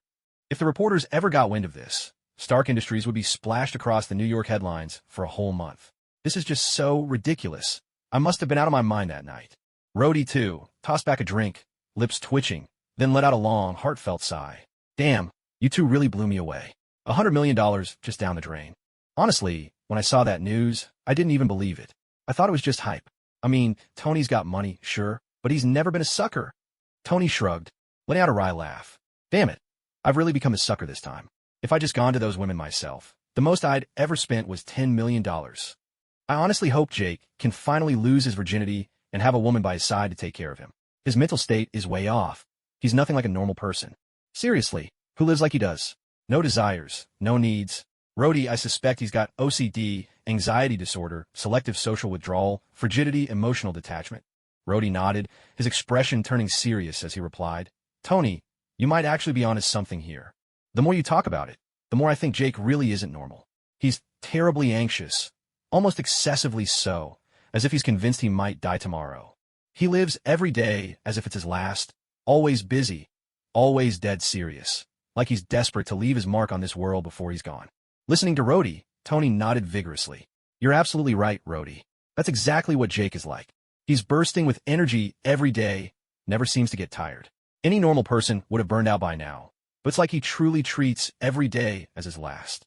If the reporters ever got wind of this, Stark Industries would be splashed across the New York headlines for a whole month. This is just so ridiculous. I must have been out of my mind that night. Rhodey, too, tossed back a drink, lips twitching, then let out a long, heartfelt sigh. Damn, you two really blew me away. $100 million just down the drain. Honestly, when I saw that news, I didn't even believe it. I thought it was just hype. I mean, Tony's got money, sure, but he's never been a sucker. Tony shrugged, letting out a wry laugh. Damn it, I've really become a sucker this time. If I'd just gone to those women myself, the most I'd ever spent was $10 million. I honestly hope Jake can finally lose his virginity and have a woman by his side to take care of him. His mental state is way off. He's nothing like a normal person. Seriously, who lives like he does? No desires, no needs. Rhodey, I suspect he's got OCD, anxiety disorder, selective social withdrawal, frigidity, emotional detachment. Rhodey nodded, his expression turning serious as he replied, Tony, you might actually be onto something here. The more you talk about it, the more I think Jake really isn't normal. He's terribly anxious, almost excessively so, as if he's convinced he might die tomorrow. He lives every day as if it's his last, always busy, always dead serious, like he's desperate to leave his mark on this world before he's gone. Listening to Rhodey, Tony nodded vigorously. You're absolutely right, Rhodey. That's exactly what Jake is like. He's bursting with energy every day, never seems to get tired. Any normal person would have burned out by now, but it's like he truly treats every day as his last.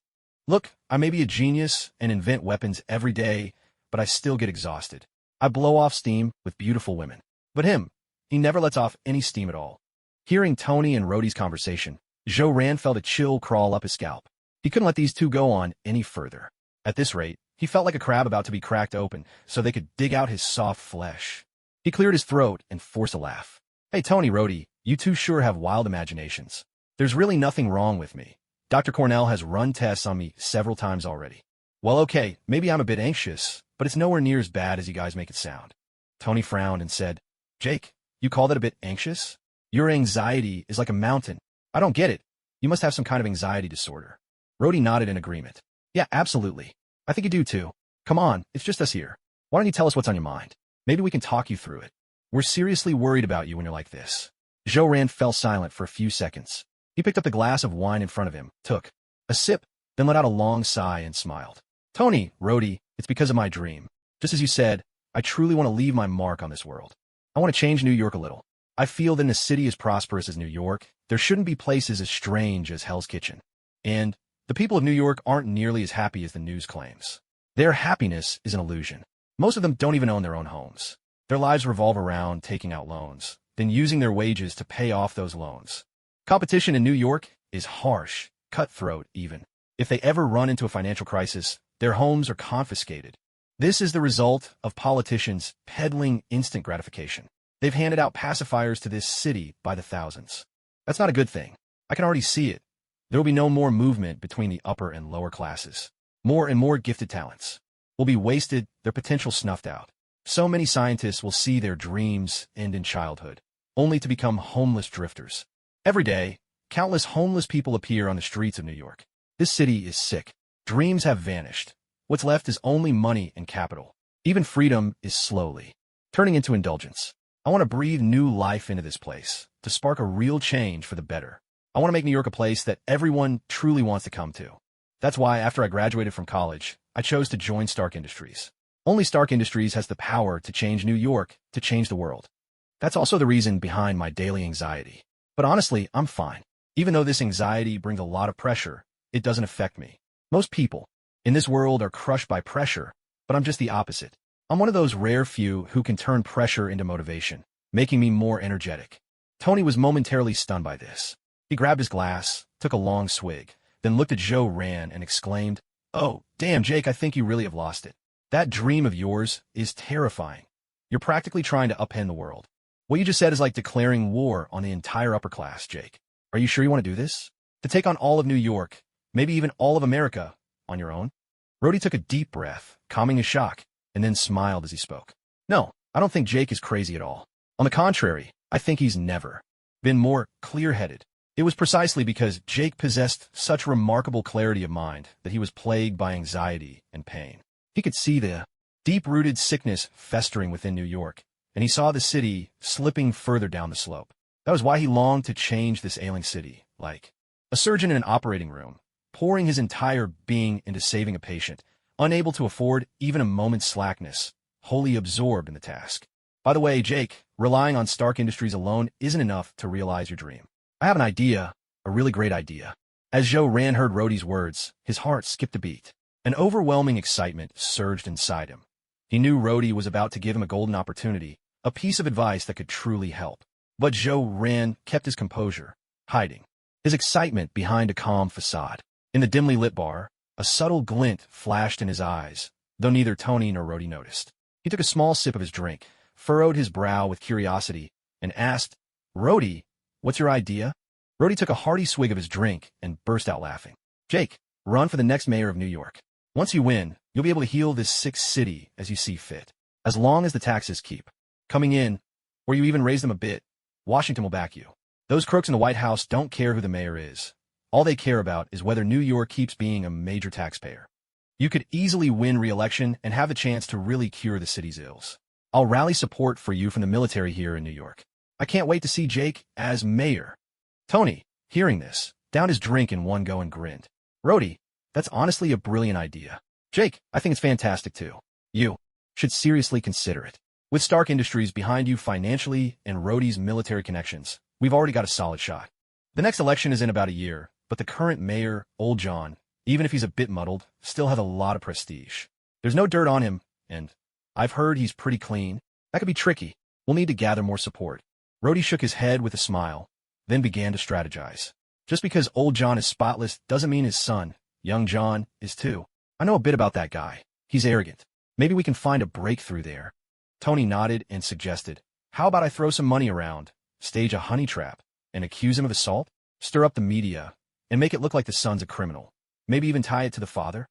Look, I may be a genius and invent weapons every day, but I still get exhausted. I blow off steam with beautiful women. But him, he never lets off any steam at all. Hearing Tony and Rhodey's conversation, Joe felt a chill crawl up his scalp. He couldn't let these two go on any further. At this rate, he felt like a crab about to be cracked open so they could dig out his soft flesh. He cleared his throat and forced a laugh. Hey, Tony, Rhodey, you two sure have wild imaginations. There's really nothing wrong with me. Dr. Cornell has run tests on me several times already. Well, okay, maybe I'm a bit anxious, but it's nowhere near as bad as you guys make it sound. Tony frowned and said, Jake, you call that a bit anxious? Your anxiety is like a mountain. I don't get it. You must have some kind of anxiety disorder. Rhodey nodded in agreement. Yeah, absolutely. I think you do too. Come on, it's just us here. Why don't you tell us what's on your mind? Maybe we can talk you through it. We're seriously worried about you when you're like this. Joe fell silent for a few seconds. He picked up the glass of wine in front of him, took a sip, then let out a long sigh and smiled. Tony, Rhodey, it's because of my dream. Just as you said, I truly want to leave my mark on this world. I want to change New York a little. I feel that in a city as prosperous as New York, there shouldn't be places as strange as Hell's Kitchen. And the people of New York aren't nearly as happy as the news claims. Their happiness is an illusion. Most of them don't even own their own homes. Their lives revolve around taking out loans, then using their wages to pay off those loans. Competition in New York is harsh, cutthroat even. If they ever run into a financial crisis, their homes are confiscated. This is the result of politicians peddling instant gratification. They've handed out pacifiers to this city by the thousands. That's not a good thing. I can already see it. There will be no more movement between the upper and lower classes. More and more gifted talents will be wasted, their potential snuffed out. So many scientists will see their dreams end in childhood, only to become homeless drifters. Every day, countless homeless people appear on the streets of New York. This city is sick. Dreams have vanished. What's left is only money and capital. Even freedom is slowly turning into indulgence. I want to breathe new life into this place, to spark a real change for the better. I want to make New York a place that everyone truly wants to come to. That's why, after I graduated from college, I chose to join Stark Industries. Only Stark Industries has the power to change New York, to change the world. That's also the reason behind my daily anxiety. But honestly, I'm fine. Even though this anxiety brings a lot of pressure, it doesn't affect me. Most people in this world are crushed by pressure, but I'm just the opposite. I'm one of those rare few who can turn pressure into motivation, making me more energetic. Tony was momentarily stunned by this. He grabbed his glass, took a long swig, then looked at Joe and exclaimed, Oh, damn, Jake, I think you really have lost it. That dream of yours is terrifying. You're practically trying to upend the world. What you just said is like declaring war on the entire upper class, Jake. Are you sure you want to do this? To take on all of New York, maybe even all of America, on your own? Rhodey took a deep breath, calming his shock, and then smiled as he spoke. No, I don't think Jake is crazy at all. On the contrary, I think he's never been more clear-headed. It was precisely because Jake possessed such remarkable clarity of mind that he was plagued by anxiety and pain. He could see the deep-rooted sickness festering within New York, and he saw the city slipping further down the slope. That was why he longed to change this ailing city, like a surgeon in an operating room, pouring his entire being into saving a patient, unable to afford even a moment's slackness, wholly absorbed in the task. By the way, Jake, relying on Stark Industries alone isn't enough to realize your dream. I have an idea, a really great idea. As Joe heard Rhodey's words, his heart skipped a beat. An overwhelming excitement surged inside him. He knew Rhodey was about to give him a golden opportunity, a piece of advice that could truly help. But Joe kept his composure, hiding his excitement behind a calm facade. In the dimly lit bar, a subtle glint flashed in his eyes, though neither Tony nor Rhodey noticed. He took a small sip of his drink, furrowed his brow with curiosity, and asked, Rhodey, what's your idea? Rhodey took a hearty swig of his drink and burst out laughing. Jake, run for the next mayor of New York. Once you win, you'll be able to heal this sick city as you see fit. As long as the taxes keep coming in, or you even raise them a bit, Washington will back you. Those crooks in the White House don't care who the mayor is. All they care about is whether New York keeps being a major taxpayer. You could easily win re-election and have the chance to really cure the city's ills. I'll rally support for you from the military here in New York. I can't wait to see Jake as mayor. Tony, hearing this, downed his drink in one go and grinned. Rhodey, that's honestly a brilliant idea. Jake, I think it's fantastic too. You should seriously consider it. With Stark Industries behind you financially and Rhodey's military connections, we've already got a solid shot. The next election is in about a year, but the current mayor, Old John, even if he's a bit muddled, still has a lot of prestige. There's no dirt on him, and I've heard he's pretty clean. That could be tricky. We'll need to gather more support. Rhodey shook his head with a smile, then began to strategize. Just because Old John is spotless doesn't mean his son, Young John, is too. I know a bit about that guy. He's arrogant. Maybe we can find a breakthrough there. Tony nodded and suggested, how about I throw some money around, stage a honey trap, and accuse him of assault? Stir up the media, and make it look like the son's a criminal. Maybe even tie it to the father?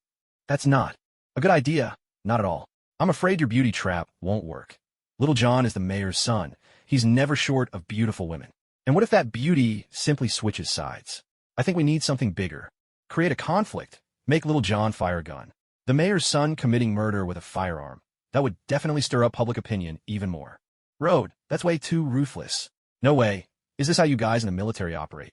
That's not a good idea. Not at all. I'm afraid your beauty trap won't work. Little John is the mayor's son. He's never short of beautiful women. And what if that beauty simply switches sides? I think we need something bigger. Create a conflict. Make Little John fire a gun. The mayor's son committing murder with a firearm. That would definitely stir up public opinion even more. Road, that's way too ruthless. No way. Is this how you guys in the military operate?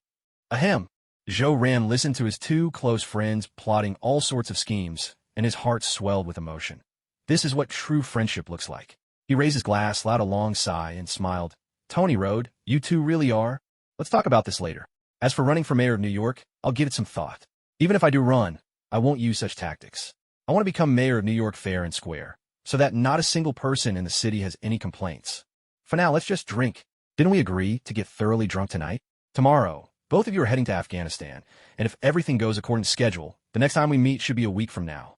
Ahem. Zhou Ran listened to his two close friends plotting all sorts of schemes, and his heart swelled with emotion. This is what true friendship looks like. He raised his glass, let out a long sigh, and smiled. Tony Road, you two really are. Let's talk about this later. As for running for mayor of New York, I'll give it some thought. Even if I do run, I won't use such tactics. I want to become mayor of New York fair and square, so that not a single person in the city has any complaints. For now, let's just drink. Didn't we agree to get thoroughly drunk tonight? Tomorrow, both of you are heading to Afghanistan, and if everything goes according to schedule, the next time we meet should be a week from now.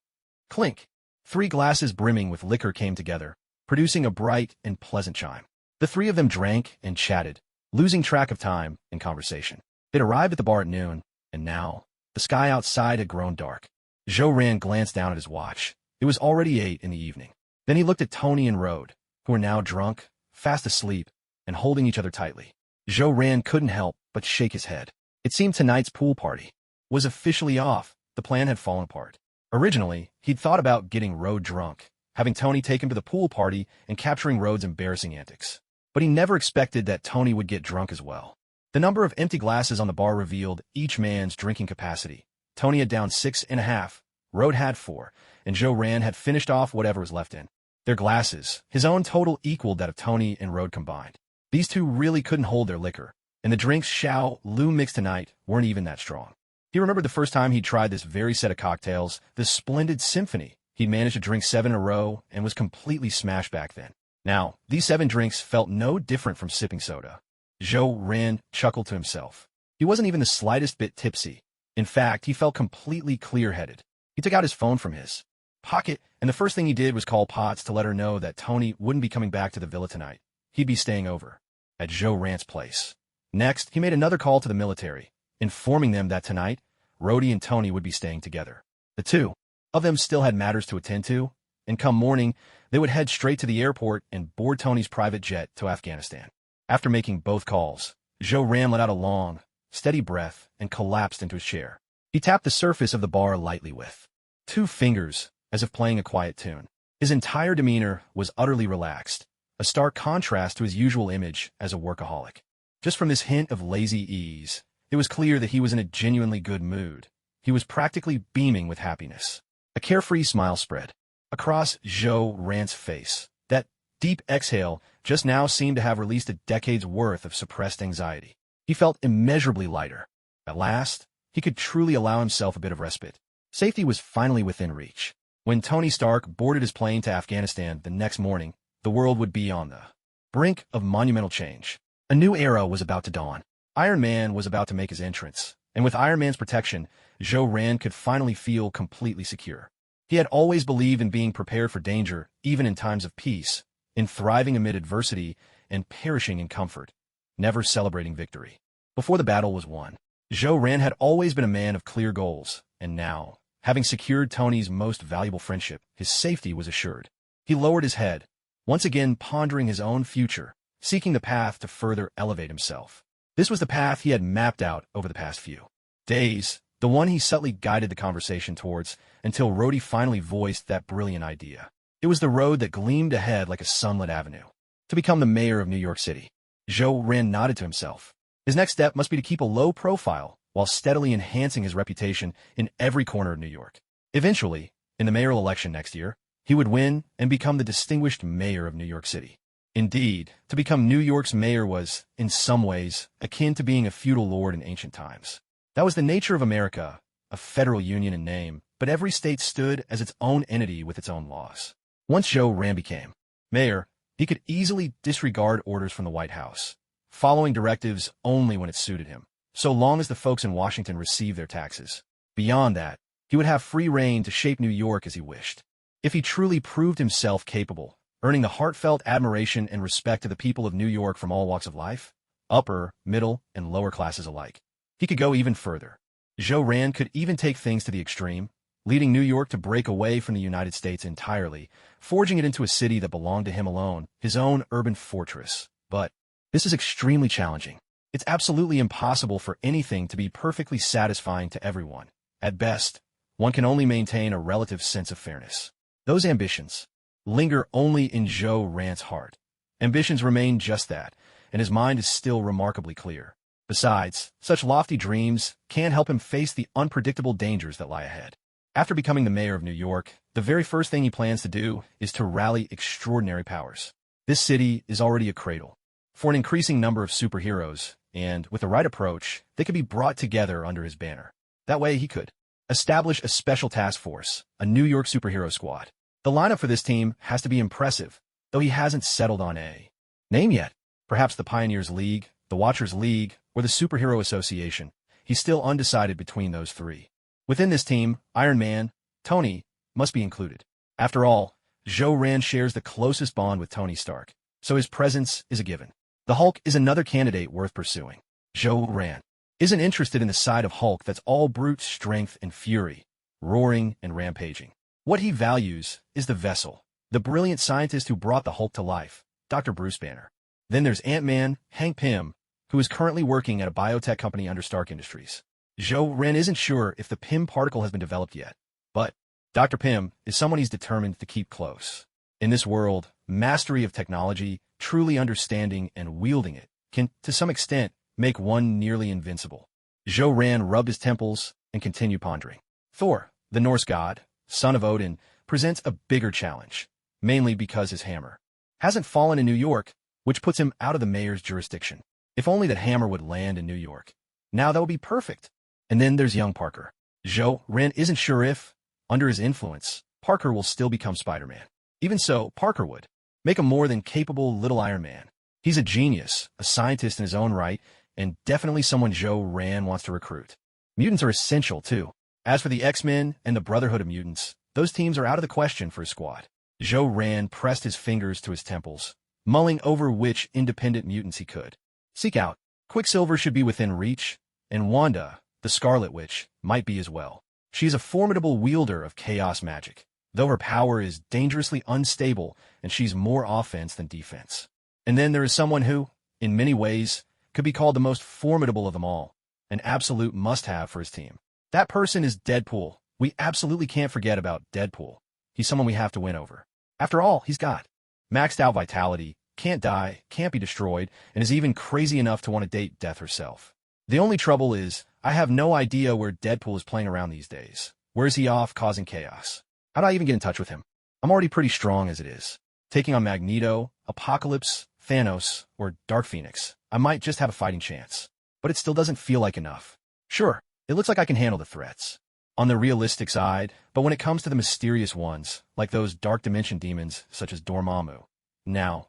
Clink. 3 glasses brimming with liquor came together, producing a bright and pleasant chime. The 3 of them drank and chatted, losing track of time in conversation. They'd arrived at the bar at noon, and now, the sky outside had grown dark. Zhou Ran glanced down at his watch. It was already 8 in the evening. Then he looked at Tony and Rode, who were now drunk, fast asleep, and holding each other tightly. Zhou Ran couldn't help but shake his head. It seemed tonight's pool party was officially off. The plan had fallen apart. Originally, he'd thought about getting Rode drunk, having Tony take him to the pool party and capturing Rode's embarrassing antics. But he never expected that Tony would get drunk as well. The number of empty glasses on the bar revealed each man's drinking capacity. Tony had downed 6.5, Rode had 4, and Zhou Ran had finished off whatever was left in. Their glasses, his own total equaled that of Tony and Rode combined. These two really couldn't hold their liquor, and the drinks S.H.I.E.L.D mixed tonight weren't even that strong. He remembered the first time he'd tried this very set of cocktails, this splendid symphony. He'd managed to drink 7 in a row and was completely smashed back then. Now, these 7 drinks felt no different from sipping soda. Zhou Ran chuckled to himself. He wasn't even the slightest bit tipsy. In fact, he felt completely clear-headed. He took out his phone from his pocket, and the first thing he did was call Potts to let her know that Tony wouldn't be coming back to the villa tonight. He'd be staying over at Zhou Ran's place. Next, he made another call to the military, informing them that tonight, Rhodey and Tony would be staying together. The two of them still had matters to attend to, and come morning, they would head straight to the airport and board Tony's private jet to Afghanistan. After making both calls, Zhou Ran let out a long, steady breath and collapsed into his chair. He tapped the surface of the bar lightly with 2 fingers, as if playing a quiet tune. His entire demeanor was utterly relaxed, a stark contrast to his usual image as a workaholic. Just from this hint of lazy ease, it was clear that he was in a genuinely good mood. He was practically beaming with happiness. A carefree smile spread across Zhou Ran's face. That deep exhale just now seemed to have released a decade's worth of suppressed anxiety. He felt immeasurably lighter. At last, he could truly allow himself a bit of respite. Safety was finally within reach. When Tony Stark boarded his plane to Afghanistan the next morning, the world would be on the brink of monumental change. A new era was about to dawn. Iron Man was about to make his entrance, and with Iron Man's protection, Zhou Ran could finally feel completely secure. He had always believed in being prepared for danger, even in times of peace, in thriving amid adversity, and perishing in comfort, never celebrating victory before the battle was won. Zhou Ran had always been a man of clear goals, and now, having secured Tony's most valuable friendship, his safety was assured. He lowered his head, once again pondering his own future, seeking the path to further elevate himself. This was the path he had mapped out over the past few days, the one he subtly guided the conversation towards, until Rhodey finally voiced that brilliant idea. It was the road that gleamed ahead like a sunlit avenue. To become the mayor of New York City. Zhou-Ran nodded to himself. His next step must be to keep a low profile while steadily enhancing his reputation in every corner of New York. Eventually, in the mayoral election next year, he would win and become the distinguished mayor of New York City. Indeed, to become New York's mayor was, in some ways, akin to being a feudal lord in ancient times. That was the nature of America, a federal union in name, but every state stood as its own entity with its own laws. Once Zhou-Ran became mayor, he could easily disregard orders from the White House, following directives only when it suited him, so long as the folks in Washington received their taxes. Beyond that, he would have free rein to shape New York as he wished. If he truly proved himself capable, earning the heartfelt admiration and respect of the people of New York from all walks of life, upper, middle, and lower classes alike, he could go even further. Zhou-Ran could even take things to the extreme, leading New York to break away from the United States entirely, forging it into a city that belonged to him alone, his own urban fortress. But this is extremely challenging. It's absolutely impossible for anything to be perfectly satisfying to everyone. At best, one can only maintain a relative sense of fairness. Those ambitions linger only in Zhou-Ran's heart. Ambitions remain just that, and his mind is still remarkably clear. Besides, such lofty dreams can't help him face the unpredictable dangers that lie ahead. After becoming the mayor of New York, the very first thing he plans to do is to rally extraordinary powers. This city is already a cradle for an increasing number of superheroes, and with the right approach, they could be brought together under his banner. That way he could establish a special task force, a New York superhero squad. The lineup for this team has to be impressive, though he hasn't settled on a name yet. Perhaps the Pioneers League, the Watchers League, or the Superhero Association. He's still undecided between those three. Within this team, Iron Man, Tony, must be included. After all, Zhou-Ran shares the closest bond with Tony Stark, so his presence is a given. The Hulk is another candidate worth pursuing. Zhou-Ran isn't interested in the side of Hulk that's all brute strength and fury, roaring and rampaging. What he values is the vessel, the brilliant scientist who brought the Hulk to life, Dr. Bruce Banner. Then there's Ant-Man, Hank Pym, who is currently working at a biotech company under Stark Industries. Zhou-Ran isn't sure if the Pym particle has been developed yet, but Dr. Pym is someone he's determined to keep close. In this world, mastery of technology, truly understanding and wielding it, can, to some extent, make one nearly invincible. Zhou-Ran rubbed his temples and continued pondering. Thor, the Norse god, son of Odin, presents a bigger challenge, mainly because his hammer hasn't fallen in New York, which puts him out of the mayor's jurisdiction. If only that hammer would land in New York. Now that would be perfect. And then there's young Parker. Zhou-Ran isn't sure if, under his influence, Parker will still become Spider-Man. Even so, Parker would make a more than capable little Iron Man. He's a genius, a scientist in his own right, and definitely someone Zhou-Ran wants to recruit. Mutants are essential, too. As for the X-Men and the Brotherhood of Mutants, those teams are out of the question for his squad. Zhou-Ran pressed his fingers to his temples, mulling over which independent mutants he could seek out. Quicksilver should be within reach, and Wanda, the Scarlet Witch, might be as well. She is a formidable wielder of chaos magic, though her power is dangerously unstable and she's more offense than defense. And then there is someone who, in many ways, could be called the most formidable of them all, an absolute must-have for his team. That person is Deadpool. We absolutely can't forget about Deadpool. He's someone we have to win over. After all, he's got maxed out vitality, can't die, can't be destroyed, and is even crazy enough to want to date Death herself. The only trouble is, I have no idea where Deadpool is playing around these days. Where is he off causing chaos? How do I even get in touch with him? I'm already pretty strong as it is. Taking on Magneto, Apocalypse, Thanos, or Dark Phoenix, I might just have a fighting chance. But it still doesn't feel like enough. Sure, it looks like I can handle the threats on the realistic side, but when it comes to the mysterious ones, like those dark dimension demons such as Dormammu, now,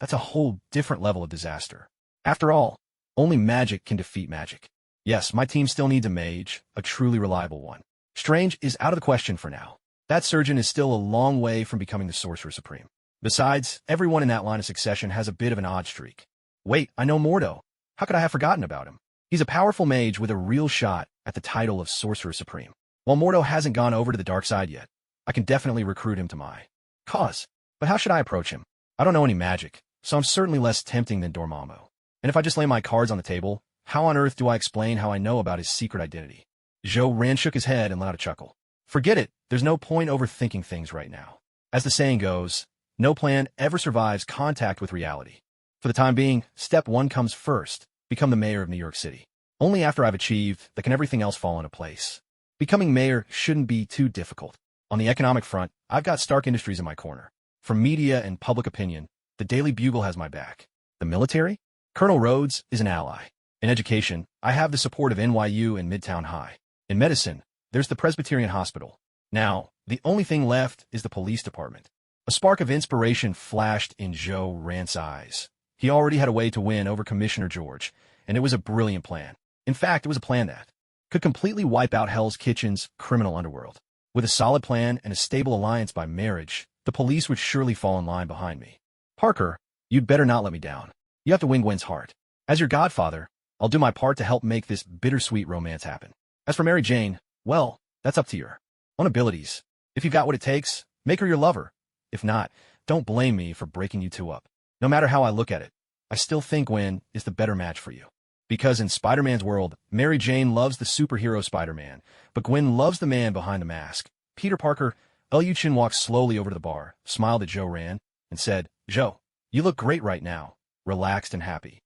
that's a whole different level of disaster. After all, only magic can defeat magic. Yes, my team still needs a mage, a truly reliable one. Strange is out of the question for now. That surgeon is still a long way from becoming the Sorcerer Supreme. Besides, everyone in that line of succession has a bit of an odd streak. Wait, I know Mordo. How could I have forgotten about him? He's a powerful mage with a real shot at the title of Sorcerer Supreme. While Mordo hasn't gone over to the dark side yet, I can definitely recruit him to my cause. But how should I approach him? I don't know any magic, so I'm certainly less tempting than Dormammu. And if I just lay my cards on the table, how on earth do I explain how I know about his secret identity? Zhou-Ran shook his head and let out a chuckle. Forget it, there's no point overthinking things right now. As the saying goes, no plan ever survives contact with reality. For the time being, step 1 comes first, become the mayor of New York City. Only after I've achieved that can everything else fall into place. Becoming mayor shouldn't be too difficult. On the economic front, I've got Stark Industries in my corner. From media and public opinion, the Daily Bugle has my back. The military? Colonel Rhodes is an ally. In education, I have the support of NYU and Midtown High. In medicine, there's the Presbyterian Hospital. Now, the only thing left is the police department. A spark of inspiration flashed in Joe Rant's eyes. He already had a way to win over Commissioner George, and it was a brilliant plan. In fact, it was a plan that could completely wipe out Hell's Kitchen's criminal underworld. With a solid plan and a stable alliance by marriage, the police would surely fall in line behind me. Parker, you'd better not let me down. You have to win Gwen's heart. As your godfather, I'll do my part to help make this bittersweet romance happen. As for Mary Jane, well, that's up to your own abilities. If you've got what it takes, make her your lover. If not, don't blame me for breaking you two up. No matter how I look at it, I still think Gwen is the better match for you. Because in Spider-Man's world, Mary Jane loves the superhero Spider-Man, but Gwen loves the man behind the mask. Peter Parker. Elyuchin walked slowly over to the bar, smiled at Joe Rand, and said, "Joe, you look great right now, relaxed and happy."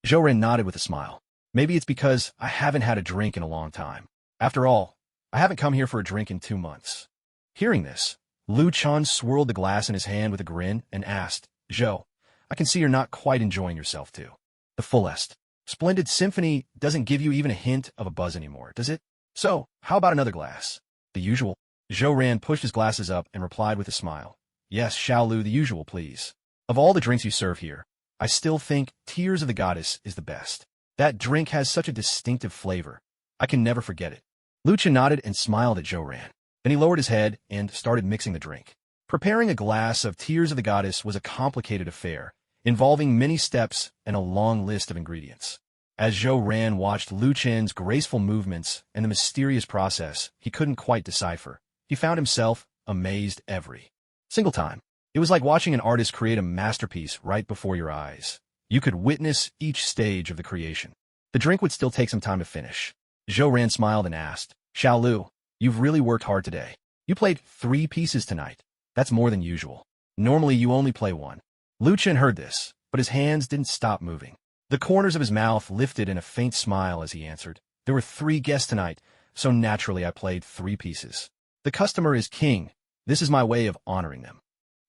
Joe Rand nodded with a smile. Maybe it's because I haven't had a drink in a long time. After all, I haven't come here for a drink in 2 months. Hearing this, Liu Chan swirled the glass in his hand with a grin and asked, "Joe, I can see you're not quite enjoying yourself too. The fullest, splendid symphony doesn't give you even a hint of a buzz anymore, does it? So, how about another glass? The usual?" Joe Rand pushed his glasses up and replied with a smile. "Yes, Xiaolu, the usual, please. Of all the drinks you serve here, I still think Tears of the Goddess is the best. That drink has such a distinctive flavor. I can never forget it." Lucha nodded and smiled at Joe Rand. Then he lowered his head and started mixing the drink. Preparing a glass of Tears of the Goddess was a complicated affair, involving many steps and a long list of ingredients. As Joe Rand watched Liu Chen's graceful movements and the mysterious process he couldn't quite decipher, he found himself amazed every single time. It was like watching an artist create a masterpiece right before your eyes. You could witness each stage of the creation. The drink would still take some time to finish. Joe Rand smiled and asked, "Xiaolu, you've really worked hard today. You played 3 pieces tonight. That's more than usual. Normally you only play 1. Liu Chen heard this, but his hands didn't stop moving. The corners of his mouth lifted in a faint smile as he answered, "There were 3 guests tonight, so naturally I played 3 pieces. The customer is king. This is my way of honoring them."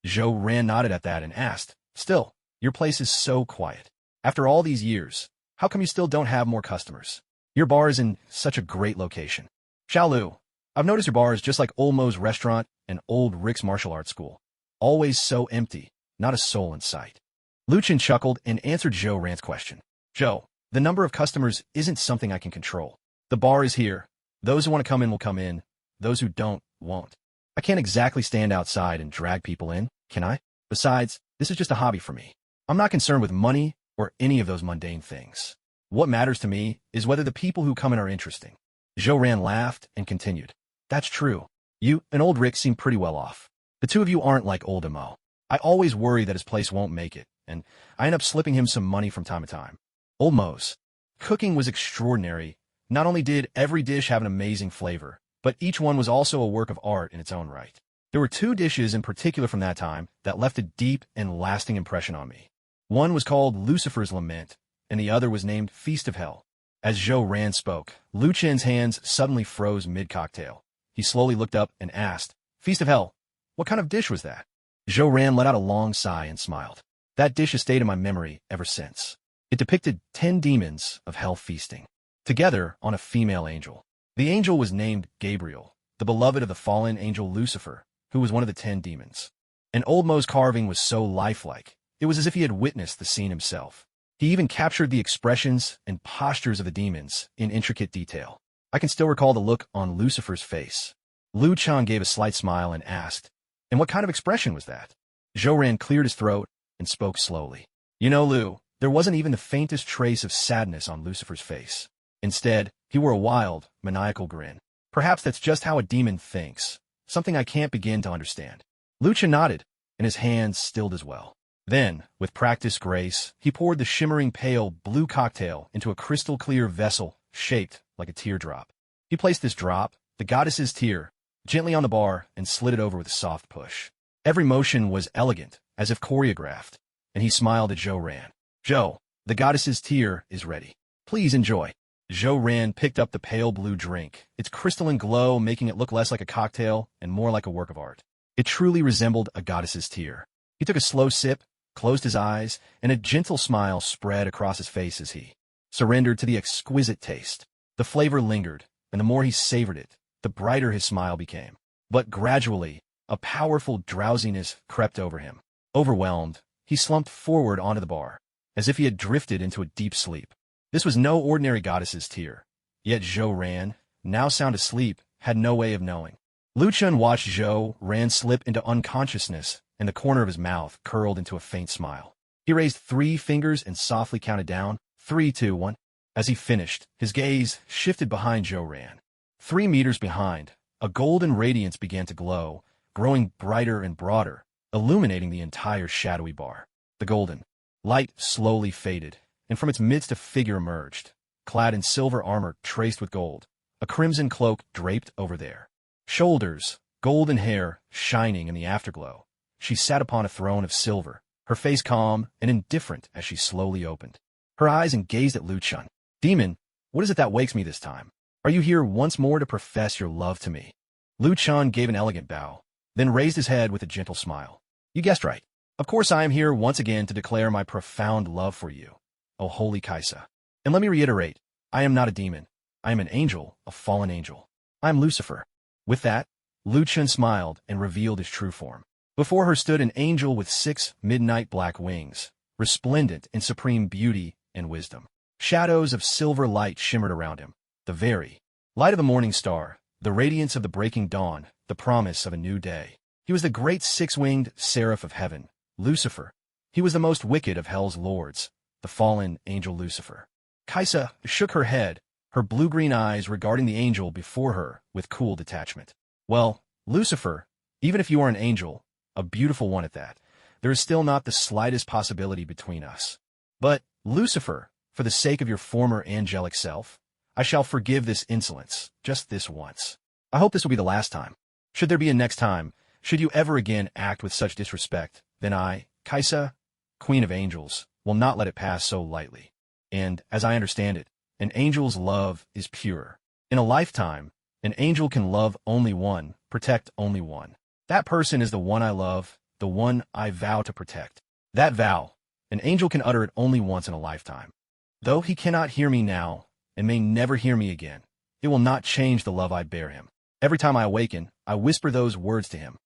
Joe Rand nodded at that and asked, "Still, your place is so quiet. After all these years, how come you still don't have more customers? Your bar is in such a great location." "Xiaolu, I've noticed your bar is just like Old Mo's restaurant and Old Rick's martial arts school. Always so empty, not a soul in sight." Liu Chen chuckled and answered Joe Rand's question. "Joe, the number of customers isn't something I can control. The bar is here. Those who want to come in will come in. Those who don't, won't. I can't exactly stand outside and drag people in, can I? Besides, this is just a hobby for me. I'm not concerned with money or any of those mundane things. What matters to me is whether the people who come in are interesting." Joe Rand laughed and continued, "That's true. You and Old Rick seem pretty well off. The two of you aren't like Old Mo. I always worry that his place won't make it, and I end up slipping him some money from time to time. Old Mo's cooking was extraordinary. Not only did every dish have an amazing flavor, but each one was also a work of art in its own right. There were 2 dishes in particular from that time that left a deep and lasting impression on me. One was called Lucifer's Lament, and the other was named Feast of Hell." As Joe Rand spoke, Liu Chen's hands suddenly froze mid-cocktail. He slowly looked up and asked, "Feast of Hell, what kind of dish was that?" Joe Rand let out a long sigh and smiled. "That dish has stayed in my memory ever since. It depicted 10 demons of hell feasting together on a female angel. The angel was named Gabriel, the beloved of the fallen angel Lucifer, who was one of the 10 demons. And Old Mo's carving was so lifelike, it was as if he had witnessed the scene himself. He even captured the expressions and postures of the demons in intricate detail. I can still recall the look on Lucifer's face." Liu Chan gave a slight smile and asked, "And what kind of expression was that?" Joe Rand cleared his throat and spoke slowly. "You know, Liu, there wasn't even the faintest trace of sadness on Lucifer's face. Instead, he wore a wild, maniacal grin. Perhaps that's just how a demon thinks, something I can't begin to understand." Liu Chen nodded, and his hands stilled as well. Then, with practiced grace, he poured the shimmering pale blue cocktail into a crystal-clear vessel shaped like a teardrop. He placed this drop, the goddess's tear, gently on the bar and slid it over with a soft push. Every motion was elegant, as if choreographed, and he smiled at Zhou-Ran. "Zhou, the goddess's tear is ready. Please enjoy." Zhou-Ran picked up the pale blue drink, its crystalline glow making it look less like a cocktail and more like a work of art. It truly resembled a goddess's tear. He took a slow sip, closed his eyes, and a gentle smile spread across his face as he surrendered to the exquisite taste. The flavor lingered, and the more he savored it, the brighter his smile became. But gradually, a powerful drowsiness crept over him. Overwhelmed, he slumped forward onto the bar, as if he had drifted into a deep sleep. This was no ordinary goddess's tear. Yet Zhou-Ran, now sound asleep, had no way of knowing. Lu Chun watched Zhou-Ran slip into unconsciousness, and the corner of his mouth curled into a faint smile. He raised 3 fingers and softly counted down, 3, 2, 1. As he finished, his gaze shifted behind Zhou-Ran. 3 meters behind, a golden radiance began to glow, growing brighter and broader, illuminating the entire shadowy bar. The golden light slowly faded, and from its midst a figure emerged, clad in silver armor traced with gold, a crimson cloak draped over their shoulders, golden hair shining in the afterglow. She sat upon a throne of silver, her face calm and indifferent as she slowly opened her eyes and gazed at Lu Chun. "Demon, what is it that wakes me this time? Are you here once more to profess your love to me?" Lu Chun gave an elegant bow, then raised his head with a gentle smile. "You guessed right. Of course I am here once again to declare my profound love for you, O holy Kaisa. And let me reiterate, I am not a demon. I am an angel, a fallen angel. I am Lucifer." With that, Lu Chun smiled and revealed his true form. Before her stood an angel with 6 midnight black wings, resplendent in supreme beauty and wisdom. Shadows of silver light shimmered around him, the very light of the morning star, the radiance of the breaking dawn, the promise of a new day. He was the great 6-winged seraph of heaven, Lucifer. He was the most wicked of hell's lords, the fallen angel Lucifer. Kaisa shook her head, her blue-green eyes regarding the angel before her with cool detachment. "Well, Lucifer, even if you are an angel, a beautiful one at that, there is still not the slightest possibility between us. But, Lucifer, for the sake of your former angelic self, I shall forgive this insolence, just this once. I hope this will be the last time. Should there be a next time, should you ever again act with such disrespect, then I, Kaisa, Queen of Angels, will not let it pass so lightly. And, as I understand it, an angel's love is pure. In a lifetime, an angel can love only one, protect only one. That person is the one I love, the one I vow to protect. That vow, an angel can utter it only once in a lifetime. Though he cannot hear me now, and may never hear me again, it will not change the love I bear him. Every time I awaken, I whisper those words to him."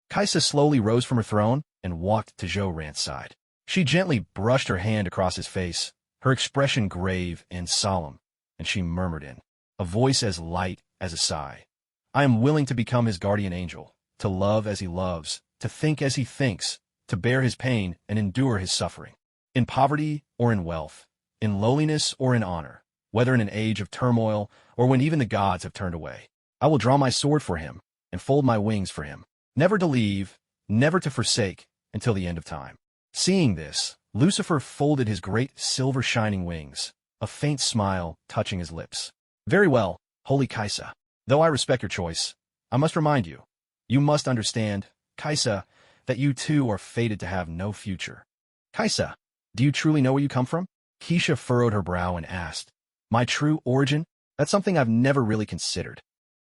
Kaisa slowly rose from her throne and walked to Zhou-Ran's side. She gently brushed her hand across his face, her expression grave and solemn, and she murmured in a voice as light as a sigh, "I am willing to become his guardian angel, to love as he loves, to think as he thinks, to bear his pain and endure his suffering. In poverty or in wealth, in lowliness or in honor, whether in an age of turmoil or when even the gods have turned away, I will draw my sword for him and fold my wings for him, never to leave, never to forsake, until the end of time." Seeing this, Lucifer folded his great silver-shining wings, a faint smile touching his lips. "Very well, holy Kaisa. Though I respect your choice, I must remind you, you must understand, Kaisa, that you too are fated to have no future." "Kaisa, do you truly know where you come from?" Keisha furrowed her brow and asked. "My true origin? That's something I've never really considered."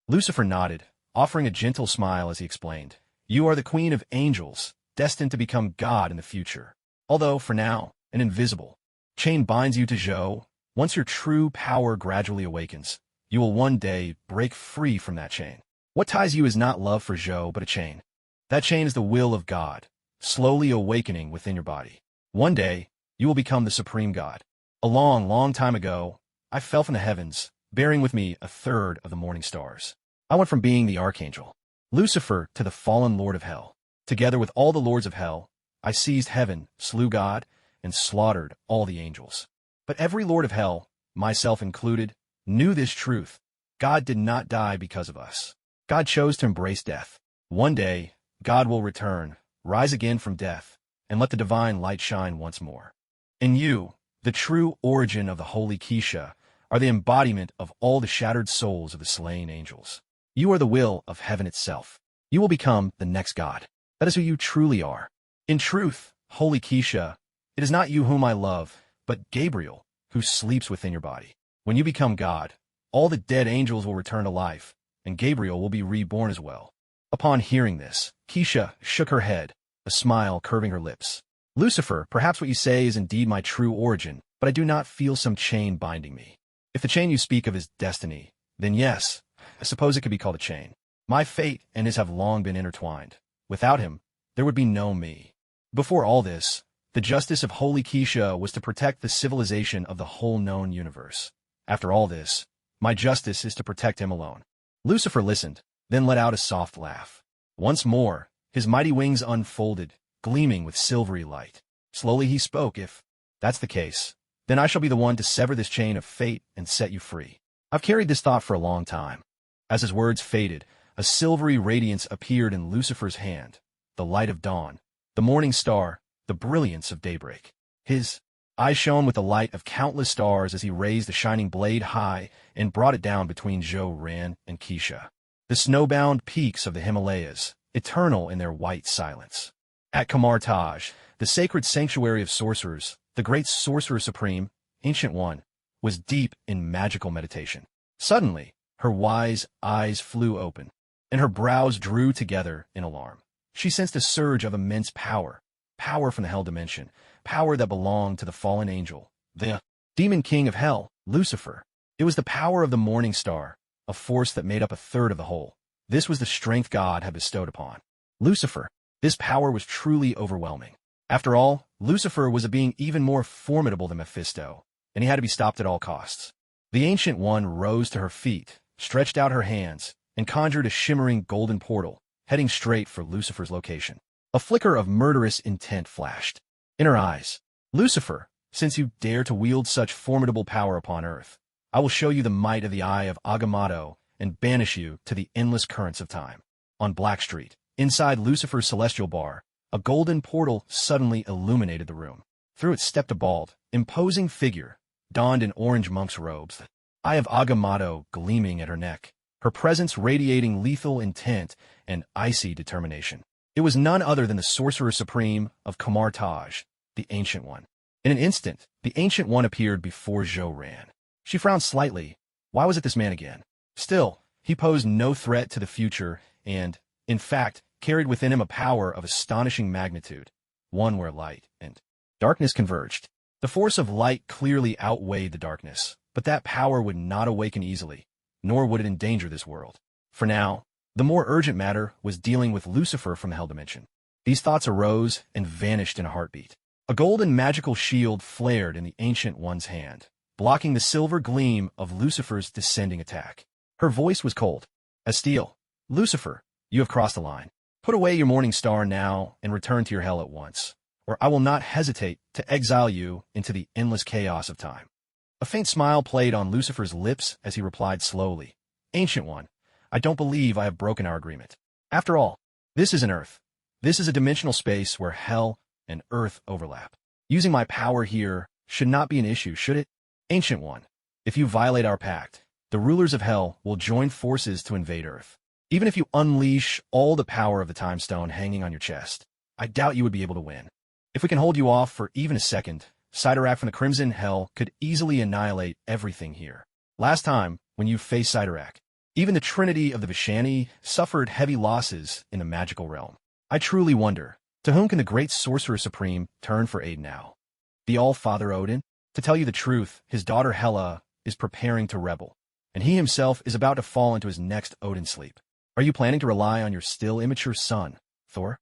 Lucifer nodded, offering a gentle smile as he explained. "You are the Queen of Angels, destined to become God in the future. Although, for now, an invisible chain binds you to Zhou. Once your true power gradually awakens, you will one day break free from that chain. What ties you is not love for Zhou, but a chain. That chain is the will of God, slowly awakening within your body. One day, you will become the supreme God. A long, long time ago, I fell from the heavens, bearing with me a third of the morning stars. I went from being the archangel, Lucifer, to the fallen lord of hell. Together with all the lords of hell, I seized heaven, slew God, and slaughtered all the angels. But every lord of hell, myself included, knew this truth. God did not die because of us. God chose to embrace death. One day, God will return, rise again from death, and let the divine light shine once more. And you, the true origin of the holy Keisha, are the embodiment of all the shattered souls of the slain angels. You are the will of heaven itself. You will become the next God. That is who you truly are. In truth, holy Keisha, it is not you whom I love, but Gabriel, who sleeps within your body. When you become God, all the dead angels will return to life, and Gabriel will be reborn as well. Upon hearing this, Keisha shook her head, a smile curving her lips. Lucifer, perhaps what you say is indeed my true origin, but I do not feel some chain binding me. If the chain you speak of is destiny, then yes, I suppose it could be called a chain. My fate and his have long been intertwined. Without him, there would be no me. Before all this, the justice of holy Keisha was to protect the civilization of the whole known universe. After all this, my justice is to protect him alone. Lucifer listened, then let out a soft laugh. Once more, his mighty wings unfolded, gleaming with silvery light. Slowly he spoke, if that's the case, then I shall be the one to sever this chain of fate and set you free. I've carried this thought for a long time. As his words faded, a silvery radiance appeared in Lucifer's hand, the light of dawn, the morning star, the brilliance of daybreak. His eyes shone with the light of countless stars as he raised the shining blade high and brought it down between S.H.I.E.L.D and Keisha. The snowbound peaks of the Himalayas, eternal in their white silence. At Kamar-Taj, the sacred sanctuary of sorcerers, the great sorcerer supreme, Ancient One, was deep in magical meditation. Suddenly, her wise eyes flew open, and her brows drew together in alarm. She sensed a surge of immense power, power from the hell dimension, power that belonged to the fallen angel, the demon king of hell, Lucifer. It was the power of the morning star, a force that made up a third of the whole. This was the strength God had bestowed upon Lucifer. This power was truly overwhelming. After all, Lucifer was a being even more formidable than Mephisto, and he had to be stopped at all costs. The Ancient One rose to her feet, stretched out her hands, and conjured a shimmering golden portal, heading straight for Lucifer's location. A flicker of murderous intent flashed in her eyes. Lucifer, since you dare to wield such formidable power upon earth, I will show you the might of the Eye of Agamotto and banish you to the endless currents of time. On Black Street, inside Lucifer's celestial bar, a golden portal suddenly illuminated the room. Through it stepped a bald, imposing figure, donned in orange monk's robes, the Eye of Agamotto gleaming at her neck, her presence radiating lethal intent and icy determination. It was none other than the Sorcerer Supreme of Kamar-Taj, the Ancient One. In an instant, the Ancient One appeared before S.H.I.E.L.D. She frowned slightly. Why was it this man again? Still, he posed no threat to the future and, in fact, carried within him a power of astonishing magnitude, one where light and darkness converged. The force of light clearly outweighed the darkness, but that power would not awaken easily, nor would it endanger this world. For now, the more urgent matter was dealing with Lucifer from the hell dimension. These thoughts arose and vanished in a heartbeat. A golden magical shield flared in the Ancient One's hand, blocking the silver gleam of Lucifer's descending attack. Her voice was cold as steel. Lucifer, you have crossed the line. Put away your morning star now and return to your hell at once, or I will not hesitate to exile you into the endless chaos of time. A faint smile played on Lucifer's lips as he replied slowly, Ancient One, I don't believe I have broken our agreement. After all, this is an Earth. This is a dimensional space where hell and Earth overlap. Using my power here should not be an issue, should it? Ancient One, if you violate our pact, the rulers of hell will join forces to invade Earth. Even if you unleash all the power of the time stone hanging on your chest, I doubt you would be able to win. If we can hold you off for even a second, Sidorak from the Crimson Hell could easily annihilate everything here. Last time, when you faced Sidorak, even the Trinity of the Vishani suffered heavy losses in the magical realm. I truly wonder, to whom can the great Sorcerer Supreme turn for aid now? The All-Father Odin? To tell you the truth, his daughter Hela is preparing to rebel, and he himself is about to fall into his next Odin sleep. Are you planning to rely on your still immature son, Thor?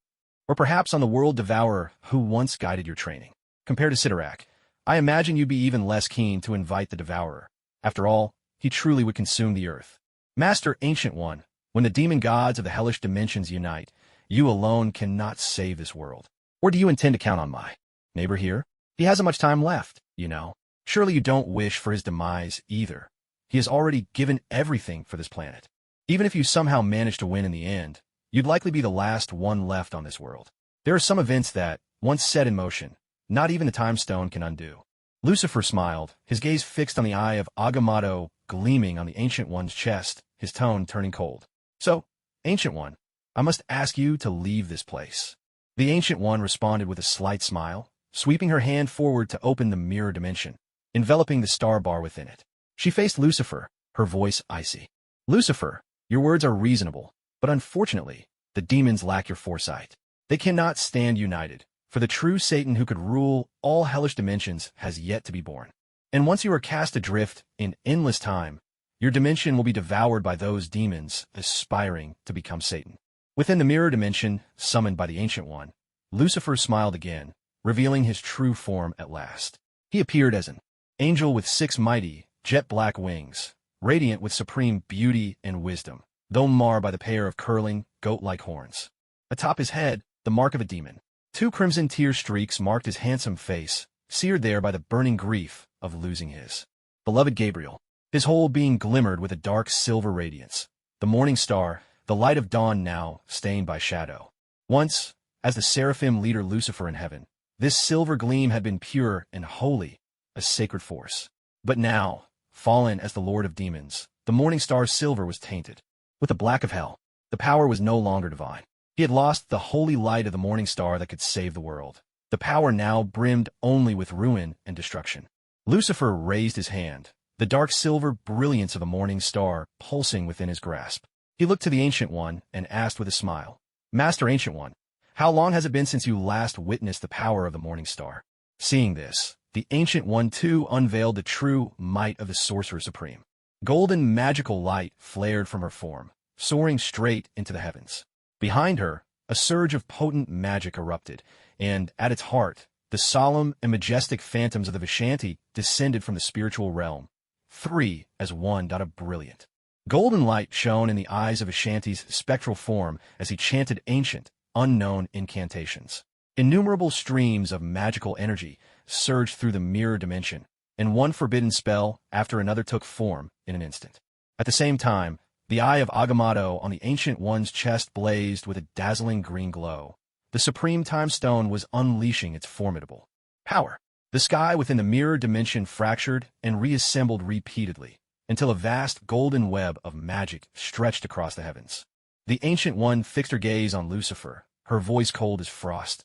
Or perhaps on the World Devourer who once guided your training? Compared to Sidorak, I imagine you'd be even less keen to invite the Devourer. After all, he truly would consume the earth. Master Ancient One, when the demon gods of the hellish dimensions unite, you alone cannot save this world. Or do you intend to count on my neighbor here? He hasn't much time left, you know. Surely you don't wish for his demise either. He has already given everything for this planet. Even if you somehow manage to win in the end, you'd likely be the last one left on this world. There are some events that, once set in motion, not even the time stone can undo. Lucifer smiled, his gaze fixed on the Eye of Agamotto gleaming on the Ancient One's chest, his tone turning cold. So, Ancient One, I must ask you to leave this place. The Ancient One responded with a slight smile, sweeping her hand forward to open the mirror dimension, enveloping the star bar within it. She faced Lucifer, her voice icy. Lucifer, your words are reasonable, but unfortunately, the demons lack your foresight. They cannot stand united, for the true Satan who could rule all hellish dimensions has yet to be born. And once you are cast adrift in endless time, your dimension will be devoured by those demons aspiring to become Satan. Within the mirror dimension, summoned by the Ancient One, Lucifer smiled again, revealing his true form at last. He appeared as an angel with 6 mighty, jet-black wings, radiant with supreme beauty and wisdom, though marred by the pair of curling, goat-like horns. Atop his head, the mark of a demon. 2 crimson tear streaks marked his handsome face, seared there by the burning grief of losing his beloved Gabriel. His whole being glimmered with a dark silver radiance, the morning star, the light of dawn now stained by shadow. Once, as the seraphim leader Lucifer in heaven, this silver gleam had been pure and holy, a sacred force. But now, fallen as the lord of demons, the morning star's silver was tainted with the black of hell. The power was no longer divine. He had lost the holy light of the morning star that could save the world. The power now brimmed only with ruin and destruction. Lucifer raised his hand, the dark silver brilliance of the morning star pulsing within his grasp. He looked to the Ancient One and asked with a smile, Master Ancient One, how long has it been since you last witnessed the power of the morning star? Seeing this, the Ancient One too unveiled the true might of the Sorcerer Supreme. Golden magical light flared from her form, soaring straight into the heavens. Behind her, a surge of potent magic erupted, and at its heart, the solemn and majestic phantoms of the S.H.I.E.L.D descended from the spiritual realm, 3 as one. A brilliant golden light shone in the eyes of S.H.I.E.L.D's spectral form as he chanted ancient, unknown incantations. Innumerable streams of magical energy surged through the mirror dimension, and one forbidden spell after another took form in an instant. At the same time, the eye of Agamotto on the Ancient One's chest blazed with a dazzling green glow. The Supreme Time Stone was unleashing its formidable power. The sky within the mirror dimension fractured and reassembled repeatedly, until a vast golden web of magic stretched across the heavens. The Ancient One fixed her gaze on Lucifer, her voice cold as frost.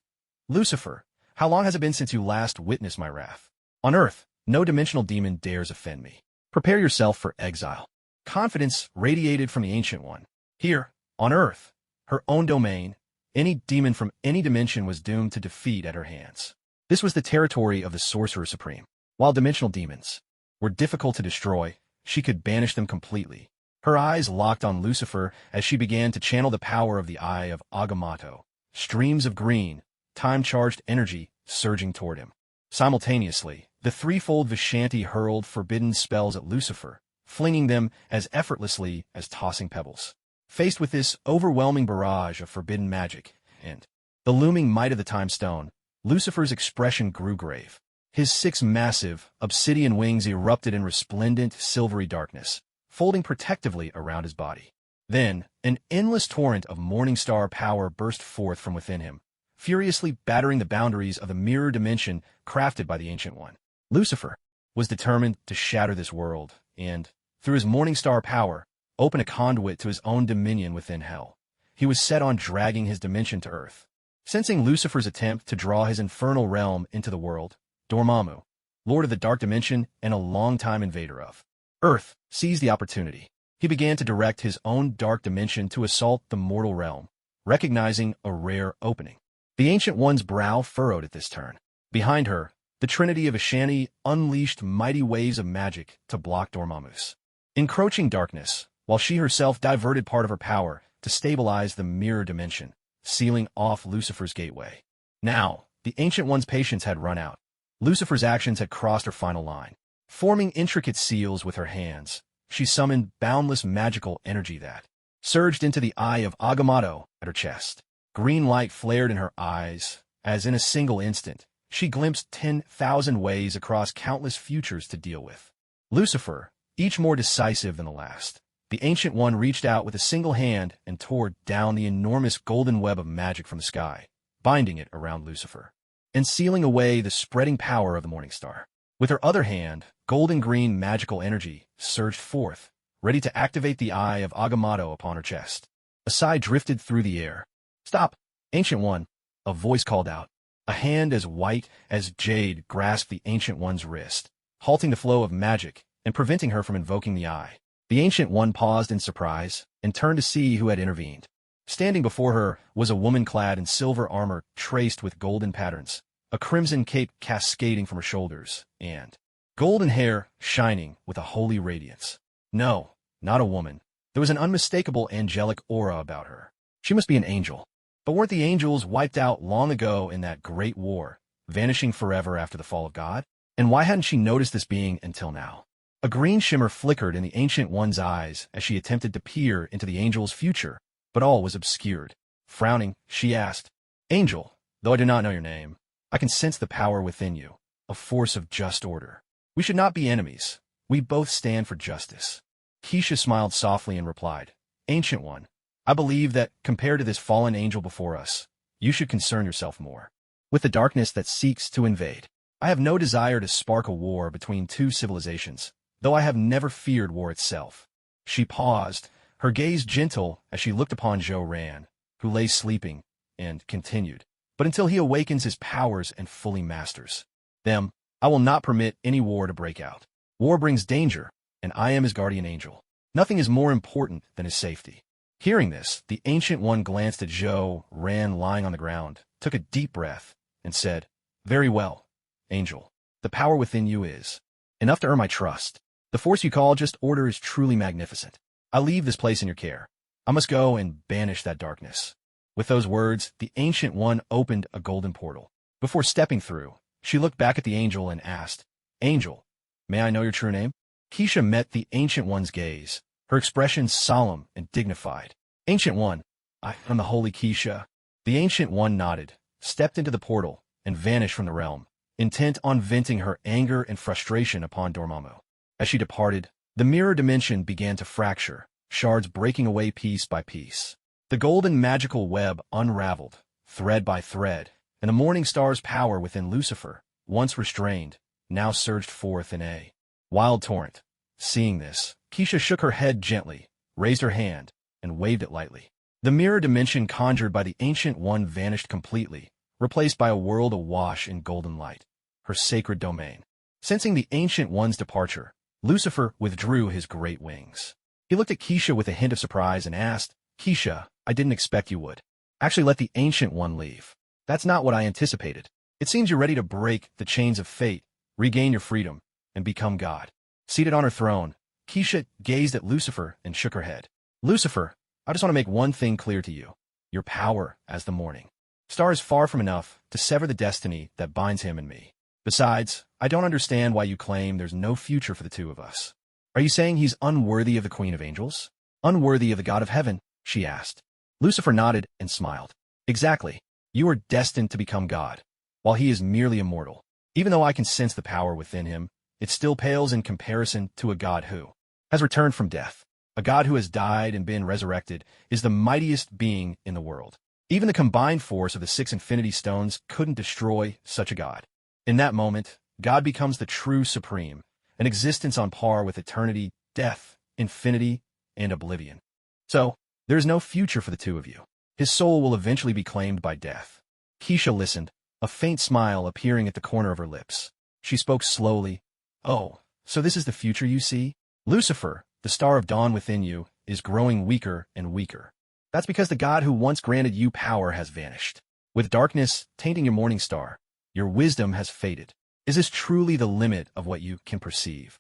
Lucifer, how long has it been since you last witnessed my wrath? On Earth, no dimensional demon dares offend me. Prepare yourself for exile. Confidence radiated from the Ancient One. Here, on Earth, her own domain, any demon from any dimension was doomed to defeat at her hands. This was the territory of the Sorcerer Supreme. While dimensional demons were difficult to destroy, she could banish them completely. Her eyes locked on Lucifer as she began to channel the power of the Eye of Agamotto. Streams of green, time-charged energy surging toward him. Simultaneously, the threefold Vishanti hurled forbidden spells at Lucifer, flinging them as effortlessly as tossing pebbles. Faced with this overwhelming barrage of forbidden magic and the looming might of the Time Stone, Lucifer's expression grew grave. His 6 massive, obsidian wings erupted in resplendent, silvery darkness, folding protectively around his body. Then, an endless torrent of morning star power burst forth from within him, furiously battering the boundaries of the mirror dimension crafted by the Ancient One. Lucifer was determined to shatter this world and, through his morning star power, open a conduit to his own dominion within hell. He was set on dragging his dimension to Earth. Sensing Lucifer's attempt to draw his infernal realm into the world, Dormammu, lord of the dark dimension and a longtime invader of Earth, seized the opportunity. He began to direct his own dark dimension to assault the mortal realm, recognizing a rare opening. The Ancient One's brow furrowed at this turn. Behind her, the Trinity of Ashanti unleashed mighty waves of magic to block Dormammu's encroaching darkness, while she herself diverted part of her power to stabilize the mirror dimension, sealing off Lucifer's gateway. Now, the Ancient One's patience had run out. Lucifer's actions had crossed her final line. Forming intricate seals with her hands, she summoned boundless magical energy that surged into the Eye of Agamotto at her chest. Green light flared in her eyes, as in a single instant, she glimpsed 10,000 ways across countless futures to deal with. Lucifer, each more decisive than the last, the Ancient One reached out with a single hand and tore down the enormous golden web of magic from the sky, binding it around Lucifer, and sealing away the spreading power of the morning star. With her other hand, golden-green magical energy surged forth, ready to activate the Eye of Agamotto upon her chest. A sigh drifted through the air. "Stop, Ancient One," a voice called out. A hand as white as jade grasped the Ancient One's wrist, halting the flow of magic and preventing her from invoking the eye. The Ancient One paused in surprise and turned to see who had intervened. Standing before her was a woman clad in silver armor traced with golden patterns, a crimson cape cascading from her shoulders, and golden hair shining with a holy radiance. No, not a woman. There was an unmistakable angelic aura about her. She must be an angel. But weren't the angels wiped out long ago in that great war, vanishing forever after the fall of God? And why hadn't she noticed this being until now? A green shimmer flickered in the Ancient One's eyes as she attempted to peer into the angel's future, but all was obscured. Frowning, she asked, "Angel, though I do not know your name, I can sense the power within you, a force of just order. We should not be enemies. We both stand for justice." Keisha smiled softly and replied, "Ancient One, I believe that, compared to this fallen angel before us, you should concern yourself more with the darkness that seeks to invade. I have no desire to spark a war between two civilizations, though I have never feared war itself." She paused, her gaze gentle as she looked upon Zhou-Ran, who lay sleeping, and continued, "But until he awakens his powers and fully masters them, I will not permit any war to break out. War brings danger, and I am his guardian angel. Nothing is more important than his safety." Hearing this, the Ancient One glanced at Zhou-Ran lying on the ground, took a deep breath, and said, "Very well, Angel. The power within you is enough to earn my trust. The force you call just order is truly magnificent. I leave this place in your care. I must go and banish that darkness." With those words, the Ancient One opened a golden portal. Before stepping through, she looked back at the angel and asked, "Angel, may I know your true name?" Keisha met the Ancient One's gaze, her expression solemn and dignified. "Ancient One, I am the holy Keisha." The Ancient One nodded, stepped into the portal, and vanished from the realm, intent on venting her anger and frustration upon Dormammu. As she departed, the mirror dimension began to fracture, shards breaking away piece by piece. The golden magical web unraveled, thread by thread, and the morning star's power within Lucifer, once restrained, now surged forth in a wild torrent. Seeing this, Keisha shook her head gently, raised her hand, and waved it lightly. The mirror dimension conjured by the Ancient One vanished completely, replaced by a world awash in golden light, her sacred domain. Sensing the Ancient One's departure, Lucifer withdrew his great wings. He looked at Keisha with a hint of surprise and asked, "Keisha, I didn't expect you would actually let the Ancient One leave. That's not what I anticipated. It seems you're ready to break the chains of fate, regain your freedom, and become God." Seated on her throne, Keisha gazed at Lucifer and shook her head. "Lucifer, I just want to make one thing clear to you. Your power as the morning star is far from enough to sever the destiny that binds him and me. Besides, I don't understand why you claim there's no future for the two of us. Are you saying he's unworthy of the Queen of Angels? Unworthy of the God of Heaven?" she asked. Lucifer nodded and smiled. "Exactly. You are destined to become God, while he is merely immortal. Even though I can sense the power within him, it still pales in comparison to a God who has returned from death. A God who has died and been resurrected is the mightiest being in the world. Even the combined force of the 6 Infinity Stones couldn't destroy such a God. In that moment, God becomes the true supreme, an existence on par with eternity, death, infinity, and oblivion. So, there is no future for the two of you. His soul will eventually be claimed by death." Keisha listened, a faint smile appearing at the corner of her lips. She spoke slowly. "Oh, so this is the future you see? Lucifer, the star of dawn within you, is growing weaker and weaker. That's because the God who once granted you power has vanished. With darkness tainting your morning star, your wisdom has faded. Is this truly the limit of what you can perceive?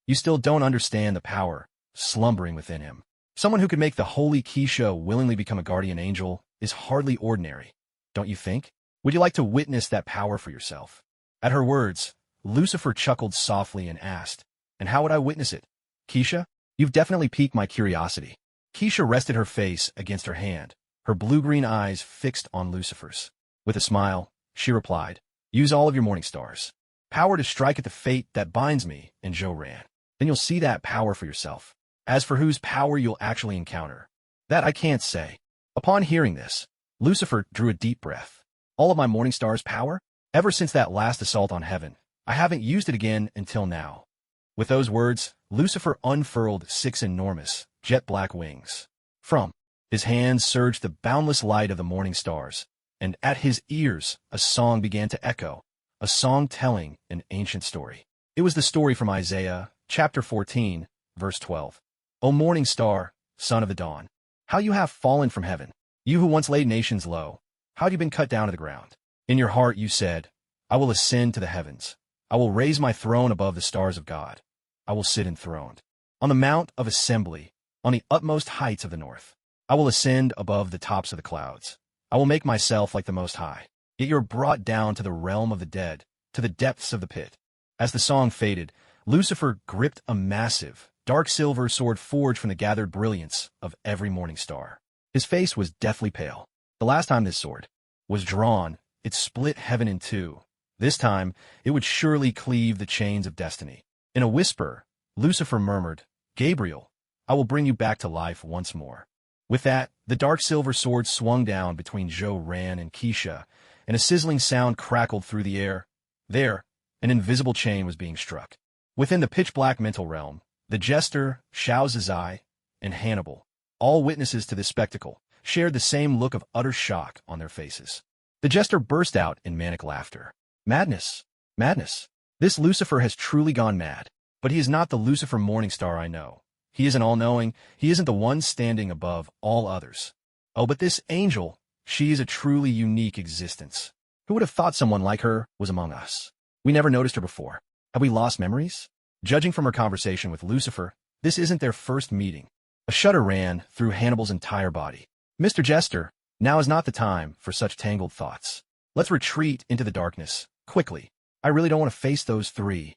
You still don't understand the power slumbering within him. Someone who could make the holy Keisha willingly become a guardian angel is hardly ordinary, don't you think? Would you like to witness that power for yourself?" At her words, Lucifer chuckled softly and asked, "And how would I witness it? Keisha, you've definitely piqued my curiosity." Keisha rested her face against her hand, her blue-green eyes fixed on Lucifer's. With a smile, she replied, "Use all of your morning stars. Power to strike at the fate that binds me and Zhou-Ran. Then you'll see that power for yourself. As for whose power you'll actually encounter, that I can't say." Upon hearing this, Lucifer drew a deep breath. "All of my morning stars' power? Ever since that last assault on heaven, I haven't used it again until now." With those words, Lucifer unfurled 6 enormous, jet-black wings. From His hands surged the boundless light of the morning stars, and at his ears a song began to echo, a song telling an ancient story. It was the story from Isaiah, chapter 14, verse 12. O morning star, son of the dawn, how you have fallen from heaven, you who once laid nations low, how have you been cut down to the ground? In your heart you said, I will ascend to the heavens. I will raise my throne above the stars of God. I will sit enthroned on the mount of assembly, on the utmost heights of the north. I will ascend above the tops of the clouds. I will make myself like the Most High. Yet you are brought down to the realm of the dead, to the depths of the pit. As the song faded, Lucifer gripped a massive, dark silver sword forged from the gathered brilliance of every morning star. His face was deathly pale. The last time this sword was drawn, it split heaven in two. This time, it would surely cleave the chains of destiny. In a whisper, Lucifer murmured, Gabriel, I will bring you back to life once more. With that, the dark silver sword swung down between Jo-Ran and Keisha, and a sizzling sound crackled through the air. There, an invisible chain was being struck. Within the pitch-black mental realm, the jester, S.H.I.E.L.D, and Hannibal, all witnesses to this spectacle, shared the same look of utter shock on their faces. The jester burst out in manic laughter. Madness! Madness! This Lucifer has truly gone mad. But he is not the Lucifer Morningstar I know. He isn't all-knowing. He isn't the one standing above all others. Oh, but this angel, she is a truly unique existence. Who would have thought someone like her was among us? We never noticed her before. Have we lost memories? Judging from her conversation with Lucifer, this isn't their first meeting. A shudder ran through Hannibal's entire body. Mr. Jester, now is not the time for such tangled thoughts. Let's retreat into the darkness, quickly. I really don't want to face those three.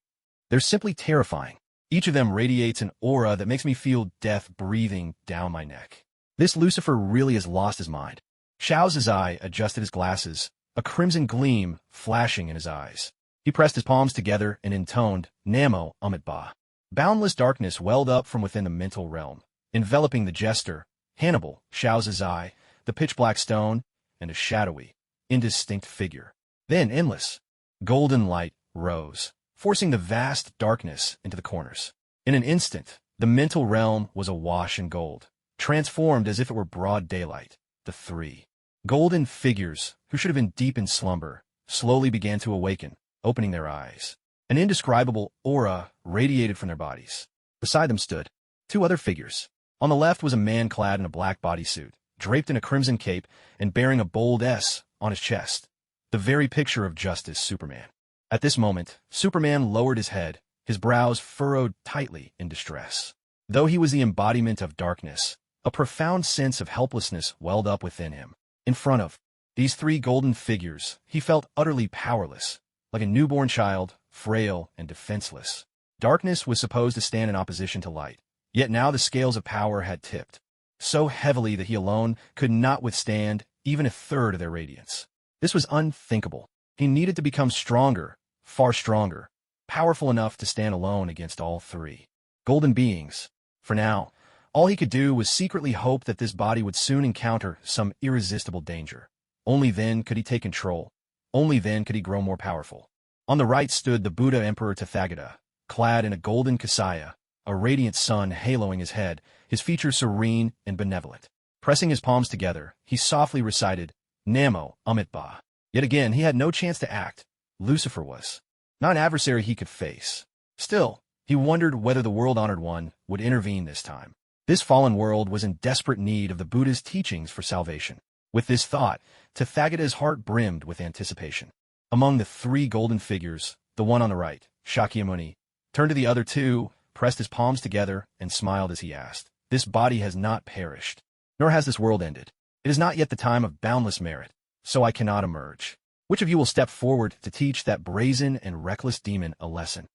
They're simply terrifying. Each of them radiates an aura that makes me feel death breathing down my neck. This Lucifer really has lost his mind. Xiao's eye adjusted his glasses, a crimson gleam flashing in his eyes. He pressed his palms together and intoned, Namo Amitba. Boundless darkness welled up from within the mental realm, enveloping the jester, Hannibal, Xiao's eye, the pitch-black stone, and a shadowy, indistinct figure. Then endless, golden light rose, forcing the vast darkness into the corners. In an instant, the mental realm was awash in gold, transformed as if it were broad daylight. The three golden figures, who should have been deep in slumber, slowly began to awaken, opening their eyes. An indescribable aura radiated from their bodies. Beside them stood two other figures. On the left was a man clad in a black bodysuit, draped in a crimson cape and bearing a bold S on his chest, the very picture of Justice Superman. At this moment, Superman lowered his head, his brows furrowed tightly in distress. Though he was the embodiment of darkness, a profound sense of helplessness welled up within him. In front of these three golden figures, he felt utterly powerless, like a newborn child, frail and defenseless. Darkness was supposed to stand in opposition to light, yet now the scales of power had tipped, so heavily that he alone could not withstand even a third of their radiance. This was unthinkable. He needed to become stronger, far stronger, powerful enough to stand alone against all three golden beings. For now, all he could do was secretly hope that this body would soon encounter some irresistible danger. Only then could he take control. Only then could he grow more powerful. On the right stood the Buddha Emperor Tathagata, clad in a golden kasaya, a radiant sun haloing his head, his features serene and benevolent. Pressing his palms together, he softly recited, Namo Amitba. Yet again, he had no chance to act. Lucifer was not an adversary he could face. Still, he wondered whether the world-honored one would intervene this time. This fallen world was in desperate need of the Buddha's teachings for salvation. With this thought, Tathagata's heart brimmed with anticipation. Among the three golden figures, the one on the right, Shakyamuni, turned to the other two, pressed his palms together, and smiled as he asked, This body has not perished, nor has this world ended. It is not yet the time of boundless merit, so I cannot emerge. Which of you will step forward to teach that brazen and reckless demon a lesson?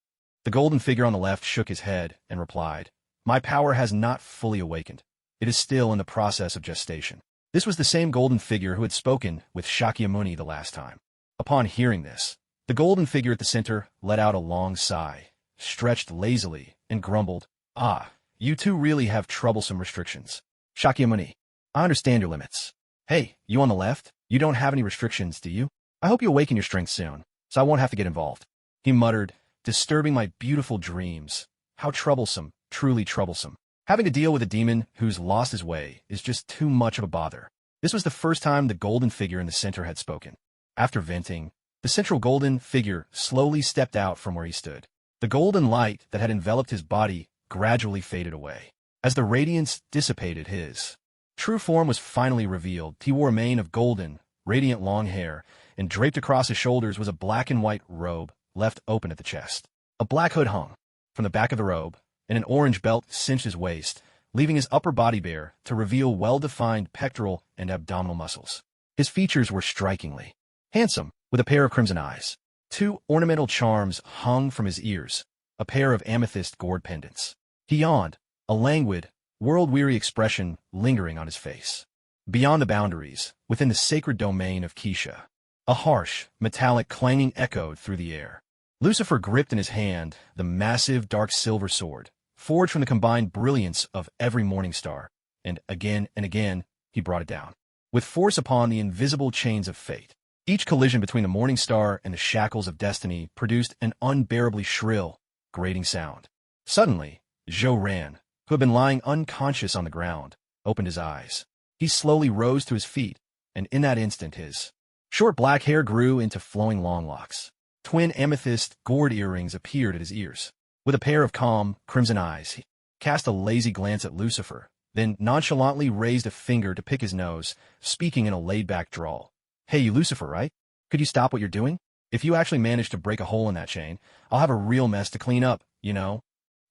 The golden figure on the left shook his head and replied, My power has not fully awakened. It is still in the process of gestation. This was the same golden figure who had spoken with Shakyamuni the last time. Upon hearing this, the golden figure at the center let out a long sigh, stretched lazily, and grumbled, Ah, you two really have troublesome restrictions. Shakyamuni, I understand your limits. Hey, you on the left, you don't have any restrictions, do you? I hope you awaken your strength soon, so I won't have to get involved. He muttered, disturbing my beautiful dreams. How troublesome, truly troublesome. Having to deal with a demon who's lost his way is just too much of a bother. This was the first time the golden figure in the center had spoken. After venting, the central golden figure slowly stepped out from where he stood. The golden light that had enveloped his body gradually faded away. As the radiance dissipated, his true form was finally revealed. He wore a mane of golden, radiant long hair, and draped across his shoulders was a black and white robe left open at the chest. A black hood hung from the back of the robe, and an orange belt cinched his waist, leaving his upper body bare to reveal well-defined pectoral and abdominal muscles. His features were strikingly handsome, with a pair of crimson eyes. 2 ornamental charms hung from his ears, a pair of amethyst gourd pendants. He yawned, a languid, world-weary expression lingering on his face. Beyond the boundaries, within the sacred domain of Keisha, a harsh, metallic clanging echoed through the air. Lucifer gripped in his hand the massive dark silver sword, forged from the combined brilliance of every morning star, and again, he brought it down, with force upon the invisible chains of fate. Each collision between the morning star and the shackles of destiny produced an unbearably shrill, grating sound. Suddenly, S.H.I.E.L.D, who had been lying unconscious on the ground, opened his eyes. He slowly rose to his feet, and in that instant his short black hair grew into flowing long locks. Twin amethyst gourd earrings appeared at his ears. With a pair of calm, crimson eyes, he cast a lazy glance at Lucifer, then nonchalantly raised a finger to pick his nose, speaking in a laid-back drawl. "Hey, you Lucifer, right? Could you stop what you're doing? If you actually manage to break a hole in that chain, I'll have a real mess to clean up, you know?"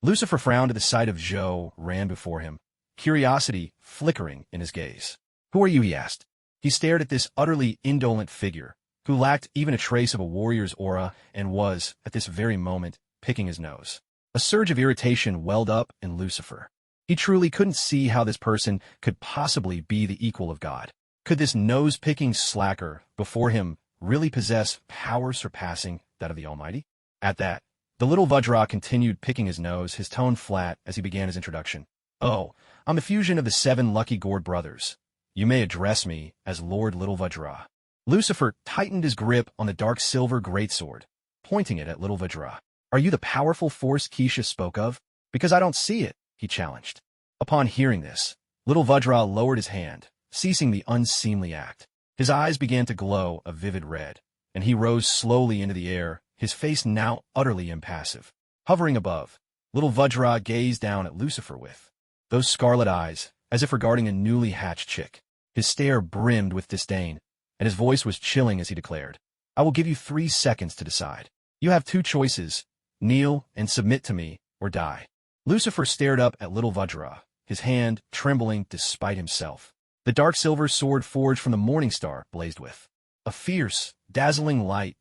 Lucifer frowned at the sight of S.H.I.E.L.D before him, curiosity flickering in his gaze. "Who are you?" he asked. He stared at this utterly indolent figure, who lacked even a trace of a warrior's aura and was, at this very moment, picking his nose. A surge of irritation welled up in Lucifer. He truly couldn't see how this person could possibly be the equal of God. Could this nose-picking slacker before him really possess power surpassing that of the Almighty? At that, the little Vajra continued picking his nose, his tone flat as he began his introduction. "Oh, I'm the fusion of the 7 lucky gourd brothers. You may address me as Lord Little Vajra." Lucifer tightened his grip on the dark silver greatsword, pointing it at Little Vajra. "Are you the powerful force Keisha spoke of? Because I don't see it," he challenged. Upon hearing this, Little Vajra lowered his hand, ceasing the unseemly act. His eyes began to glow a vivid red, and he rose slowly into the air, his face now utterly impassive. Hovering above, Little Vajra gazed down at Lucifer with those scarlet eyes, as if regarding a newly hatched chick. His stare brimmed with disdain, and his voice was chilling as he declared, "I will give you 3 seconds to decide. You have 2 choices: kneel and submit to me, or die." Lucifer stared up at Little Vajra, his hand trembling despite himself. The dark silver sword forged from the morning star blazed with a fierce, dazzling light.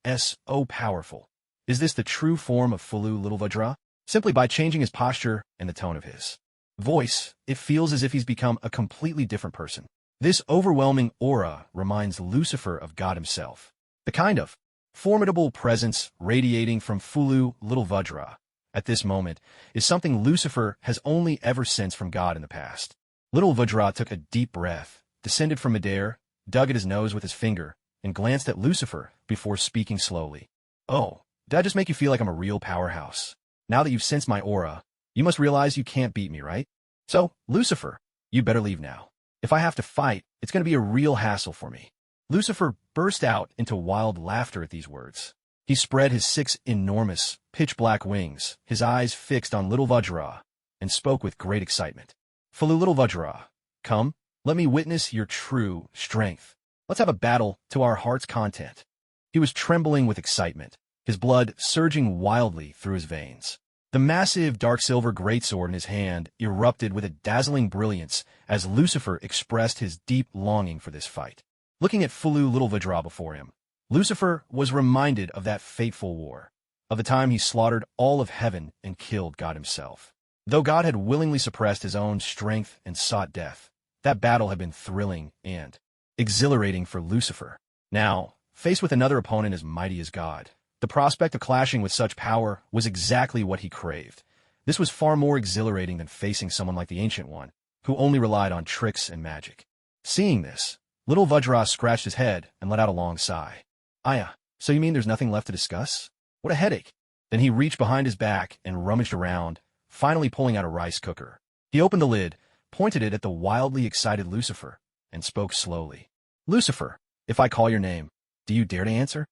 So powerful. Is this the true form of Fulu Little Vajra? Simply by changing his posture and the tone of his voice, it feels as if he's become a completely different person. This overwhelming aura reminds Lucifer of God himself. The kind of formidable presence radiating from Fulu Little Vajra at this moment is something Lucifer has only ever sensed from God in the past. Little Vajra took a deep breath, descended from midair, dug at his nose with his finger, and glanced at Lucifer before speaking slowly. "Oh, did I just make you feel like I'm a real powerhouse? Now that you've sensed my aura, you must realize you can't beat me, right? So, Lucifer, you better leave now. If I have to fight, it's going to be a real hassle for me." Lucifer burst out into wild laughter at these words. He spread his 6 enormous, pitch-black wings, his eyes fixed on Little Vajra, and spoke with great excitement. "Fulu Little Vajra, come, let me witness your true strength. Let's have a battle to our heart's content." He was trembling with excitement, his blood surging wildly through his veins. The massive dark silver greatsword in his hand erupted with a dazzling brilliance as Lucifer expressed his deep longing for this fight. Looking at Fulu Little Vajra before him, Lucifer was reminded of that fateful war, of the time he slaughtered all of heaven and killed God himself. Though God had willingly suppressed his own strength and sought death, that battle had been thrilling and exhilarating for Lucifer. Now, faced with another opponent as mighty as God, the prospect of clashing with such power was exactly what he craved. This was far more exhilarating than facing someone like the Ancient One, who only relied on tricks and magic. Seeing this, Little Vajra scratched his head and let out a long sigh. "Aya, so you mean there's nothing left to discuss? What a headache." Then he reached behind his back and rummaged around, finally pulling out a rice cooker. He opened the lid, pointed it at the wildly excited Lucifer, and spoke slowly. "Lucifer, if I call your name, do you dare to answer?"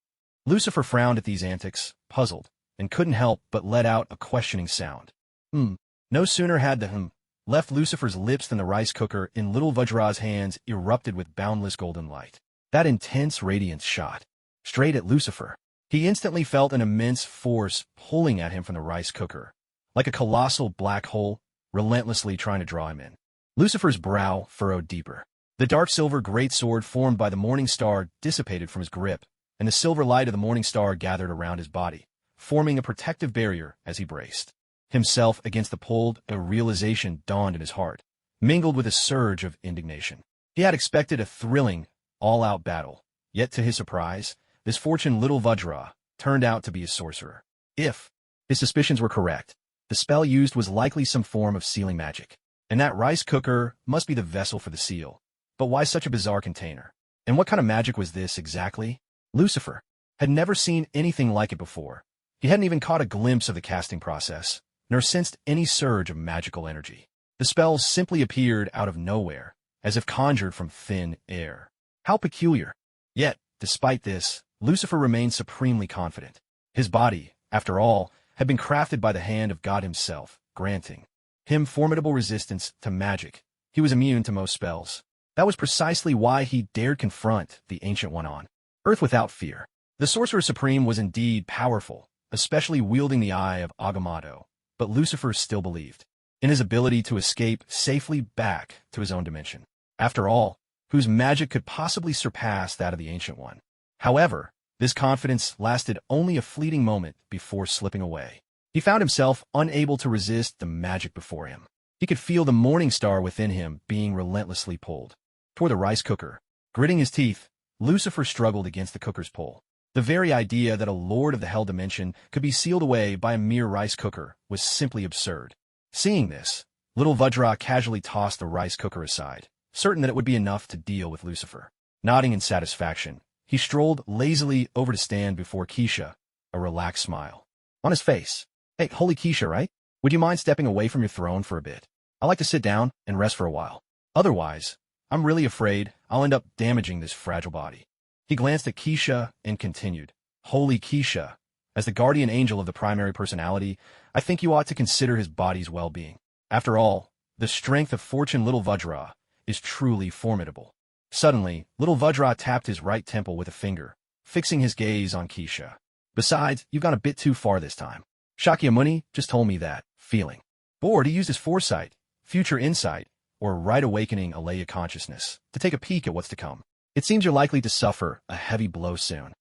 Lucifer frowned at these antics, puzzled, and couldn't help but let out a questioning sound. No sooner had the left Lucifer's lips than the rice cooker in little Vajra's hands erupted with boundless golden light. That intense radiance shot straight at Lucifer. He instantly felt an immense force pulling at him from the rice cooker, like a colossal black hole relentlessly trying to draw him in. Lucifer's brow furrowed deeper. The dark silver greatsword formed by the morning star dissipated from his grip, and the silver light of the morning star gathered around his body, forming a protective barrier as he braced himself against the pull. A realization dawned in his heart, mingled with a surge of indignation. He had expected a thrilling, all-out battle, yet to his surprise, this fortunate little Vajra turned out to be a sorcerer. If his suspicions were correct, the spell used was likely some form of sealing magic, and that rice cooker must be the vessel for the seal. But why such a bizarre container? And what kind of magic was this exactly? Lucifer had never seen anything like it before. He hadn't even caught a glimpse of the casting process, nor sensed any surge of magical energy. The spell simply appeared out of nowhere, as if conjured from thin air. How peculiar! Yet, despite this, Lucifer remained supremely confident. His body, after all, had been crafted by the hand of God himself, granting him formidable resistance to magic. He was immune to most spells. That was precisely why he dared confront the Ancient One on Earth without fear. The Sorcerer Supreme was indeed powerful, especially wielding the Eye of Agamotto, but Lucifer still believed in his ability to escape safely back to his own dimension. After all, whose magic could possibly surpass that of the Ancient One? However, this confidence lasted only a fleeting moment before slipping away. He found himself unable to resist the magic before him. He could feel the morning star within him being relentlessly pulled toward the rice cooker. Gritting his teeth, Lucifer struggled against the cooker's pull. The very idea that a lord of the hell dimension could be sealed away by a mere rice cooker was simply absurd. Seeing this, little Vajra casually tossed the rice cooker aside, certain that it would be enough to deal with Lucifer. Nodding in satisfaction, he strolled lazily over to stand before Keisha, a relaxed smile on his face. "Hey, holy Keisha, right? Would you mind stepping away from your throne for a bit? I'd like to sit down and rest for a while. Otherwise, I'm really afraid I'll end up damaging this fragile body." He glanced at Keisha and continued, "Holy Keisha, as the guardian angel of the primary personality, I think you ought to consider his body's well-being. After all, the strength of fortune little Vajra is truly formidable." Suddenly, little Vajra tapped his right temple with a finger, fixing his gaze on Keisha. "Besides, you've gone a bit too far this time. Shakyamuni just told me that, feeling bored, he used his foresight, future insight, or right awakening Alaya consciousness, to take a peek at what's to come. It seems you're likely to suffer a heavy blow soon.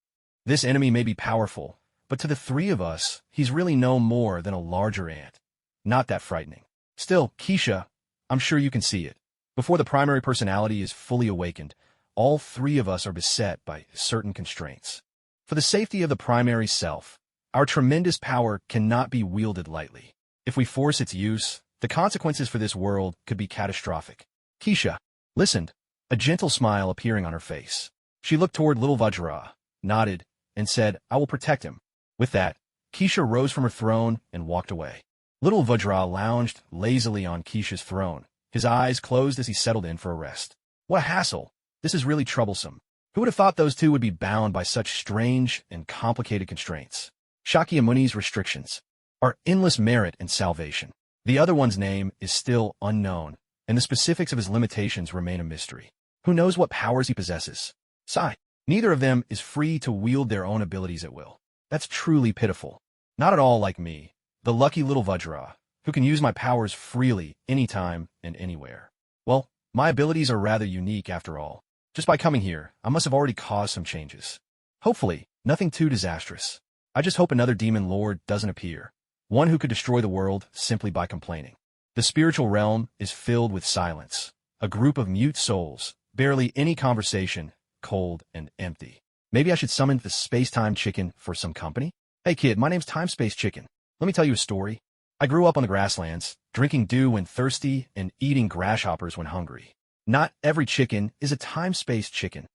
This enemy may be powerful, but to the three of us, he's really no more than a larger ant. Not that frightening. Still, Keisha, I'm sure you can see it. Before the primary personality is fully awakened, all three of us are beset by certain constraints. For the safety of the primary self, our tremendous power cannot be wielded lightly. If we force its use, the consequences for this world could be catastrophic." Keisha listened, a gentle smile appearing on her face. She looked toward little Vajra, nodded, and said, "I will protect him." With that, Keisha rose from her throne and walked away. Little Vajra lounged lazily on Keisha's throne, his eyes closed as he settled in for a rest. What a hassle! This is really troublesome. Who would have thought those two would be bound by such strange and complicated constraints? Shakyamuni's restrictions are endless merit and salvation. The other one's name is still unknown, and the specifics of his limitations remain a mystery. Who knows what powers he possesses? Sigh. Neither of them is free to wield their own abilities at will. That's truly pitiful. Not at all like me, the lucky little Vajra, who can use my powers freely, anytime and anywhere. Well, my abilities are rather unique after all. Just by coming here, I must have already caused some changes. Hopefully, nothing too disastrous. I just hope another demon lord doesn't appear, one who could destroy the world simply by complaining. The spiritual realm is filled with silence, a group of mute souls, barely any conversation, cold and empty. Maybe I should summon the space-time chicken for some company? Hey kid, my name's Time-Space Chicken. Let me tell you a story. I grew up on the grasslands, drinking dew when thirsty and eating grasshoppers when hungry. Not every chicken is a time-space chicken.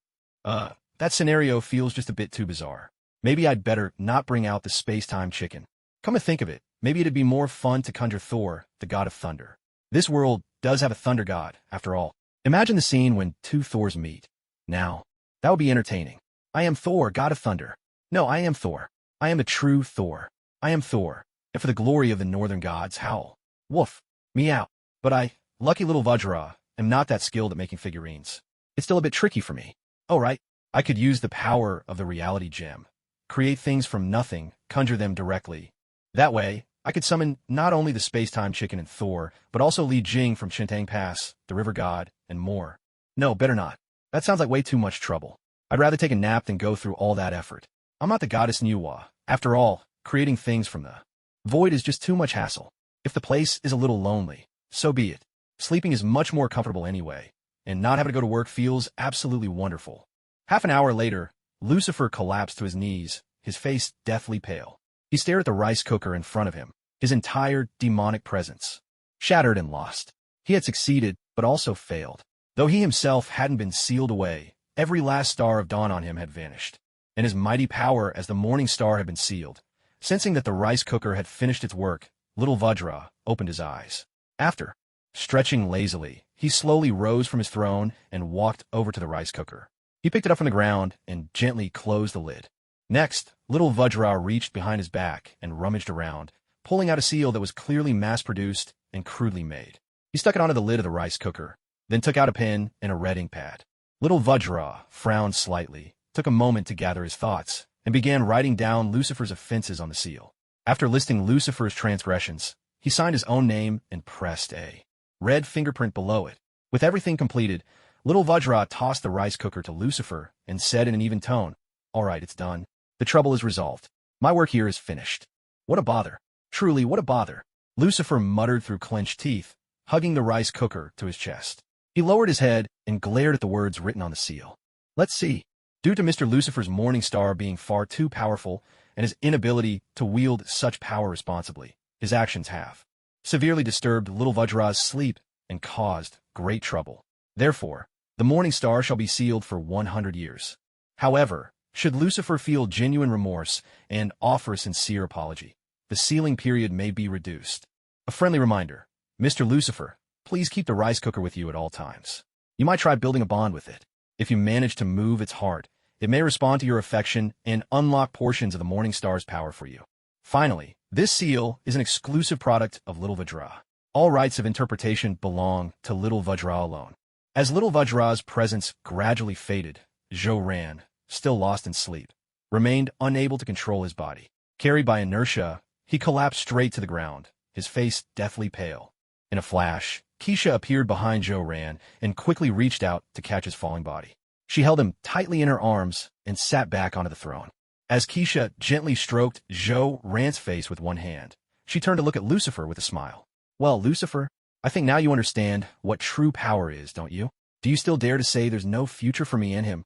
That scenario feels just a bit too bizarre. Maybe I'd better not bring out the space-time chicken. Come to think of it, maybe it'd be more fun to conjure Thor, the god of thunder. This world does have a thunder god, after all. Imagine the scene when two Thors meet. Now, that would be entertaining. I am Thor, god of thunder. No, I am Thor. I am the true Thor. I am Thor, and for the glory of the northern gods, howl. Woof. Meow. But I, lucky little Vajra, am not that skilled at making figurines. It's still a bit tricky for me. Oh, right. I could use the power of the reality gem. Create things from nothing, conjure them directly. That way, I could summon not only the space-time chicken and Thor, but also Li Jing from Chintang Pass, the river god, and more. No, better not. That sounds like way too much trouble. I'd rather take a nap than go through all that effort. I'm not the goddess Nuwa. After all, creating things from the void is just too much hassle. If the place is a little lonely, so be it. Sleeping is much more comfortable anyway, and not having to go to work feels absolutely wonderful. Half an hour later, Lucifer collapsed to his knees, his face deathly pale. He stared at the rice cooker in front of him, his entire demonic presence. Shattered and lost. He had succeeded, but also failed. Though he himself hadn't been sealed away, every last star of dawn on him had vanished, and his mighty power as the morning star had been sealed. Sensing that the rice cooker had finished its work, little Vajra opened his eyes. After stretching lazily, he slowly rose from his throne and walked over to the rice cooker. He picked it up from the ground and gently closed the lid. Next, little Vajra reached behind his back and rummaged around, pulling out a seal that was clearly mass-produced and crudely made. He stuck it onto the lid of the rice cooker, then took out a pen and a red ink pad. Little Vajra frowned slightly, took a moment to gather his thoughts, and began writing down Lucifer's offenses on the seal. After listing Lucifer's transgressions, he signed his own name and pressed a red fingerprint below it. With everything completed, little Vajra tossed the rice cooker to Lucifer and said in an even tone, "All right, it's done. The trouble is resolved. My work here is finished." What a bother. Truly, what a bother. Lucifer muttered through clenched teeth, hugging the rice cooker to his chest. He lowered his head and glared at the words written on the seal. Let's see. Due to Mr. Lucifer's morning star being far too powerful and his inability to wield such power responsibly, his actions have severely disturbed little Vajra's sleep and caused great trouble. Therefore, the morning star shall be sealed for 100 years. However, should Lucifer feel genuine remorse and offer a sincere apology, the sealing period may be reduced. A friendly reminder, Mr. Lucifer, please keep the rice cooker with you at all times. You might try building a bond with it. If you manage to move its heart, it may respond to your affection and unlock portions of the morning star's power for you. Finally, this seal is an exclusive product of little Vajra. All rights of interpretation belong to little Vajra alone. As little Vajra's presence gradually faded, S.H.I.E.L.D, still lost in sleep, remained unable to control his body. Carried by inertia, he collapsed straight to the ground, his face deathly pale. In a flash, Keisha appeared behind S.H.I.E.L.D and quickly reached out to catch his falling body. She held him tightly in her arms and sat back onto the throne. As Keisha gently stroked S.H.I.E.L.D's face with one hand, she turned to look at Lucifer with a smile. Well, Lucifer, I think now you understand what true power is, don't you? Do you still dare to say there's no future for me in him?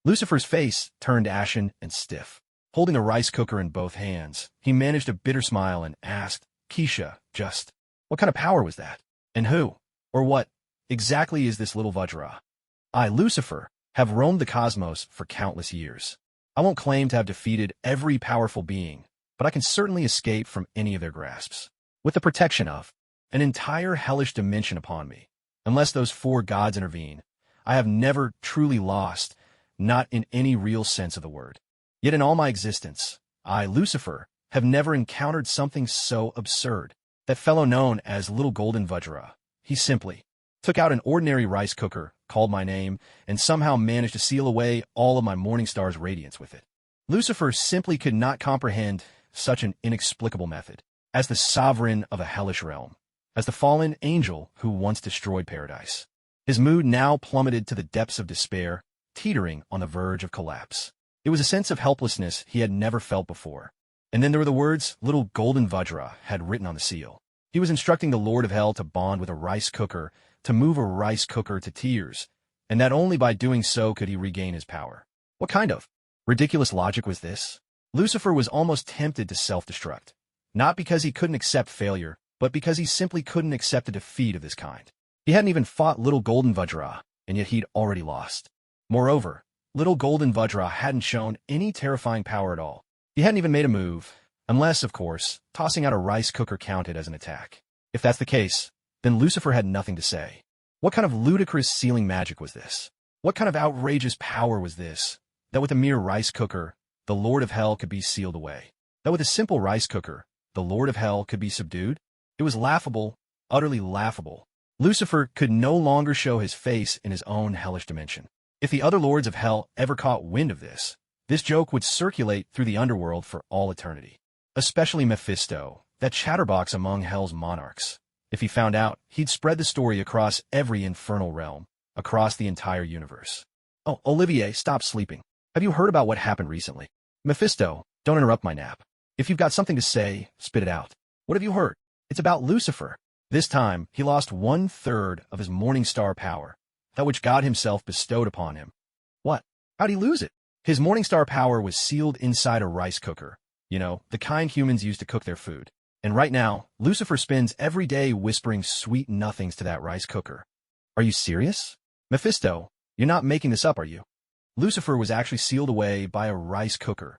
Lucifer's face turned ashen and stiff. Holding a rice cooker in both hands, he managed a bitter smile and asked, Keisha, just what kind of power was that? And who, or what, exactly is this little Vajra? I, Lucifer, have roamed the cosmos for countless years. I won't claim to have defeated every powerful being, but I can certainly escape from any of their grasps. With the protection of an entire hellish dimension upon me. Unless those four gods intervene, I have never truly lost, not in any real sense of the word. Yet in all my existence, I, Lucifer, have never encountered something so absurd. That fellow known as Little Golden Vajra, he simply took out an ordinary rice cooker, called my name, and somehow managed to seal away all of my morning star's radiance with it. Lucifer simply could not comprehend such an inexplicable method. As the sovereign of a hellish realm, as the fallen angel who once destroyed paradise, his mood now plummeted to the depths of despair, teetering on the verge of collapse. It was a sense of helplessness he had never felt before. And then there were the words Little Golden Vajra had written on the seal. He was instructing the Lord of Hell to bond with a rice cooker, to move a rice cooker to tears, and that only by doing so could he regain his power. What kind of ridiculous logic was this? Lucifer was almost tempted to self-destruct, not because he couldn't accept failure, but because he simply couldn't accept a defeat of this kind. He hadn't even fought Little Golden Vajra, and yet he'd already lost. Moreover, Little Golden Vajra hadn't shown any terrifying power at all. He hadn't even made a move, unless, of course, tossing out a rice cooker counted as an attack. If that's the case, Then Lucifer had nothing to say. What kind of ludicrous sealing magic was this? What kind of outrageous power was this, that with a mere rice cooker, the Lord of Hell could be sealed away? That with a simple rice cooker, the Lord of Hell could be subdued? It was laughable, utterly laughable. Lucifer could no longer show his face in his own hellish dimension. If the other lords of hell ever caught wind of this joke would circulate through the underworld for all eternity. Especially Mephisto, that chatterbox among hell's monarchs. If he found out, he'd spread the story across every infernal realm, across the entire universe. Oh, Olivier, stop sleeping. Have you heard about what happened recently? Mephisto, don't interrupt my nap. If you've got something to say, spit it out. What have you heard? It's about Lucifer. This time, he lost 1/3 of his morning star power, that which God himself bestowed upon him. What? How'd he lose it? His morning star power was sealed inside a rice cooker. You know, the kind humans use to cook their food. And right now, Lucifer spends every day whispering sweet nothings to that rice cooker. Are you serious? Mephisto, you're not making this up, are you? Lucifer was actually sealed away by a rice cooker.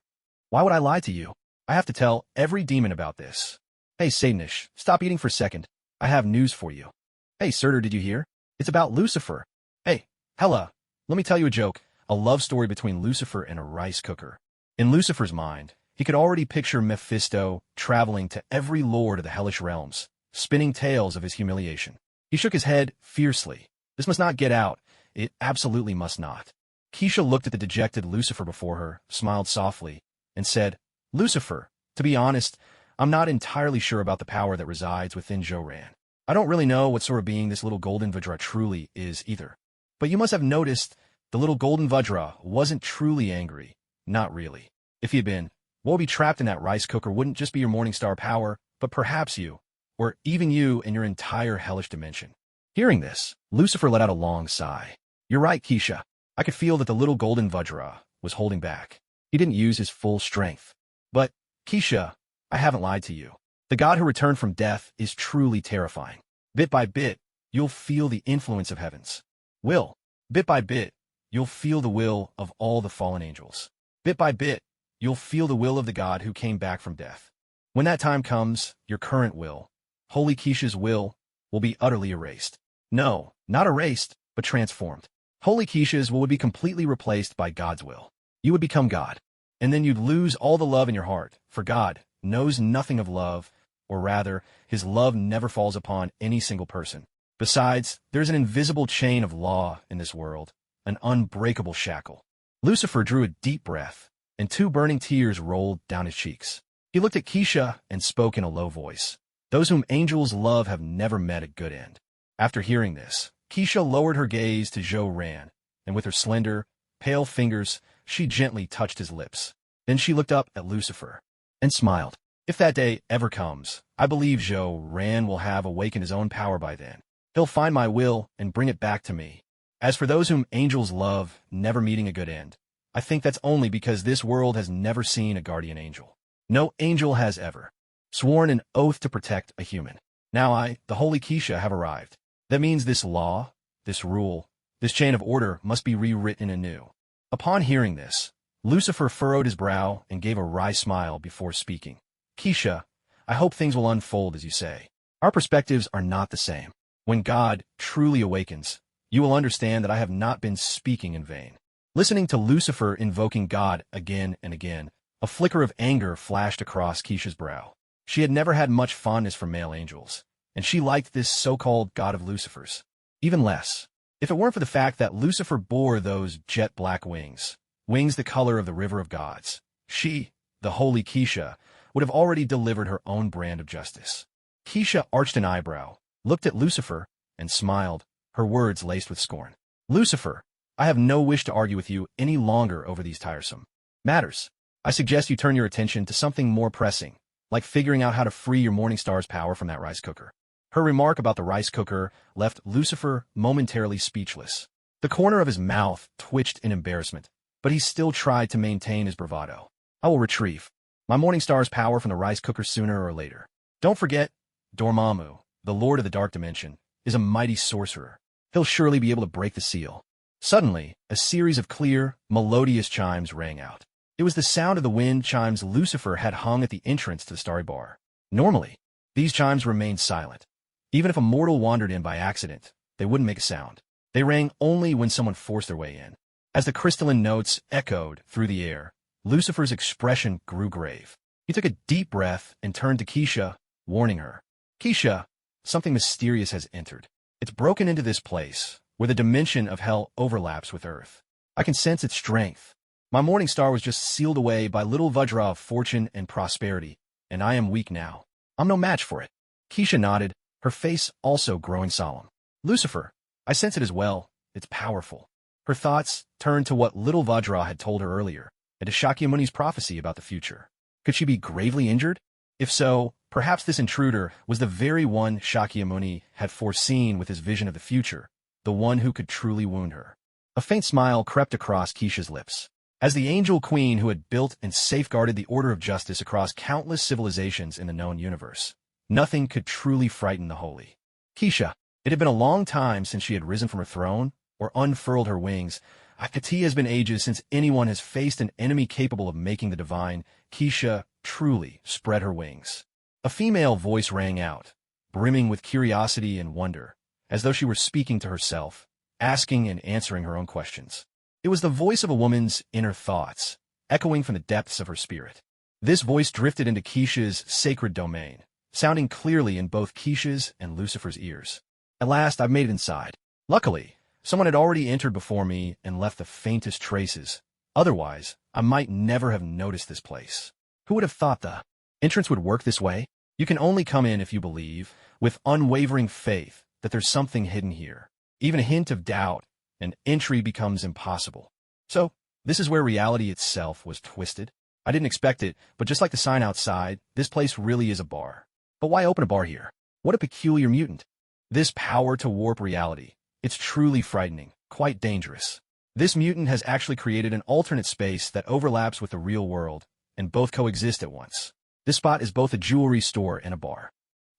Why would I lie to you? I have to tell every demon about this. Hey, Satanish, stop eating for a second. I have news for you. Hey, Surtur, did you hear? It's about Lucifer. Hey, Hella, let me tell you a joke. A love story between Lucifer and a rice cooker. In Lucifer's mind, he could already picture Mephisto traveling to every lord of the hellish realms, spinning tales of his humiliation. He shook his head fiercely. This must not get out. It absolutely must not. Keisha looked at the dejected Lucifer before her, smiled softly, and said, Lucifer, to be honest, I'm not entirely sure about the power that resides within Joran. I don't really know what sort of being this little golden Vajra truly is either. But you must have noticed the little golden Vajra wasn't truly angry. Not really. If he had been, what would be trapped in that rice cooker wouldn't just be your morning star power, but perhaps you, or even you and your entire hellish dimension. Hearing this, Lucifer let out a long sigh. You're right, Keisha. I could feel that the little golden Vajra was holding back. He didn't use his full strength. But, Keisha, I haven't lied to you. The God who returned from death is truly terrifying. Bit by bit, you'll feel the influence of heavens. Bit by bit, you'll feel the will of all the fallen angels. Bit by bit, you'll feel the will of the God who came back from death. When that time comes, your current will, Holy Keisha's will be utterly erased. No, not erased, but transformed. Holy Keisha's will would be completely replaced by God's will. You would become God. And then you'd lose all the love in your heart, for God knows nothing of love, or rather, his love never falls upon any single person. Besides, there's an invisible chain of law in this world, an unbreakable shackle. Lucifer drew a deep breath, and 2 burning tears rolled down his cheeks. He looked at Keisha and spoke in a low voice. Those whom angels love have never met a good end. After hearing this, Keisha lowered her gaze to Joran, and with her slender, pale fingers, she gently touched his lips. Then she looked up at Lucifer and smiled. If that day ever comes, I believe Joran will have awakened his own power by then. He'll find my will and bring it back to me. As for those whom angels love never meeting a good end, I think that's only because this world has never seen a guardian angel. No angel has ever sworn an oath to protect a human. Now I, the Holy Keisha, have arrived. That means this law, this rule, this chain of order must be rewritten anew. Upon hearing this, Lucifer furrowed his brow and gave a wry smile before speaking. Keisha, I hope things will unfold as you say. Our perspectives are not the same. When God truly awakens, you will understand that I have not been speaking in vain. Listening to Lucifer invoking God again and again, a flicker of anger flashed across Keisha's brow. She had never had much fondness for male angels, and she liked this so-called God of Lucifer's even less. If it weren't for the fact that Lucifer bore those jet-black wings the color of the river of gods, she, the Holy Keisha, would have already delivered her own brand of justice. Keisha arched an eyebrow, looked at Lucifer, and smiled, her words laced with scorn. Lucifer, I have no wish to argue with you any longer over these tiresome matters. I suggest you turn your attention to something more pressing, like figuring out how to free your morning star's power from that rice cooker. Her remark about the rice cooker left Lucifer momentarily speechless. The corner of his mouth twitched in embarrassment, but he still tried to maintain his bravado. I will retrieve my morning star's power from the rice cooker sooner or later. Don't forget, Dormammu, the Lord of the Dark Dimension, is a mighty sorcerer. He'll surely be able to break the seal. Suddenly, a series of clear, melodious chimes rang out. It was the sound of the wind chimes Lucifer had hung at the entrance to the starry bar. Normally, these chimes remained silent, Even if a mortal wandered in by accident, they wouldn't make a sound. They rang only when someone forced their way in. As the crystalline notes echoed through the air, Lucifer's expression grew grave. He took a deep breath and turned to Keisha, warning her. Keisha, something mysterious has entered. It's broken into this place, where the dimension of hell overlaps with Earth. I can sense its strength. My morning star was just sealed away by little Vajra of fortune and prosperity, and I am weak now. I'm no match for it. Keisha nodded, her face also growing solemn. Lucifer, I sense it as well. It's powerful. Her thoughts turned to what little Vajra had told her earlier, and to Shakyamuni's prophecy about the future. Could she be gravely injured? If so, perhaps this intruder was the very one Shakyamuni had foreseen with his vision of the future, the one who could truly wound her. A faint smile crept across Keisha's lips. As the angel queen who had built and safeguarded the order of justice across countless civilizations in the known universe, nothing could truly frighten the holy. Keisha, it had been a long time since she had risen from her throne or unfurled her wings. It has been ages since anyone has faced an enemy capable of making the divine. Keisha truly spread her wings. A female voice rang out, brimming with curiosity and wonder, as though she were speaking to herself, asking and answering her own questions. It was the voice of a woman's inner thoughts, echoing from the depths of her spirit. This voice drifted into Keisha's sacred domain, sounding clearly in both Keisha's and Lucifer's ears. At last, I've made it inside. Luckily, someone had already entered before me and left the faintest traces. Otherwise, I might never have noticed this place. Who would have thought the entrance would work this way? You can only come in if you believe, with unwavering faith, that there's something hidden here. Even a hint of doubt, and entry becomes impossible. So, this is where reality itself was twisted. I didn't expect it, but just like the sign outside, this place really is a bar. But why open a bar here? What a peculiar mutant. This power to warp reality. It's truly frightening, quite dangerous. This mutant has actually created an alternate space that overlaps with the real world, and both coexist at once. This spot is both a jewelry store and a bar.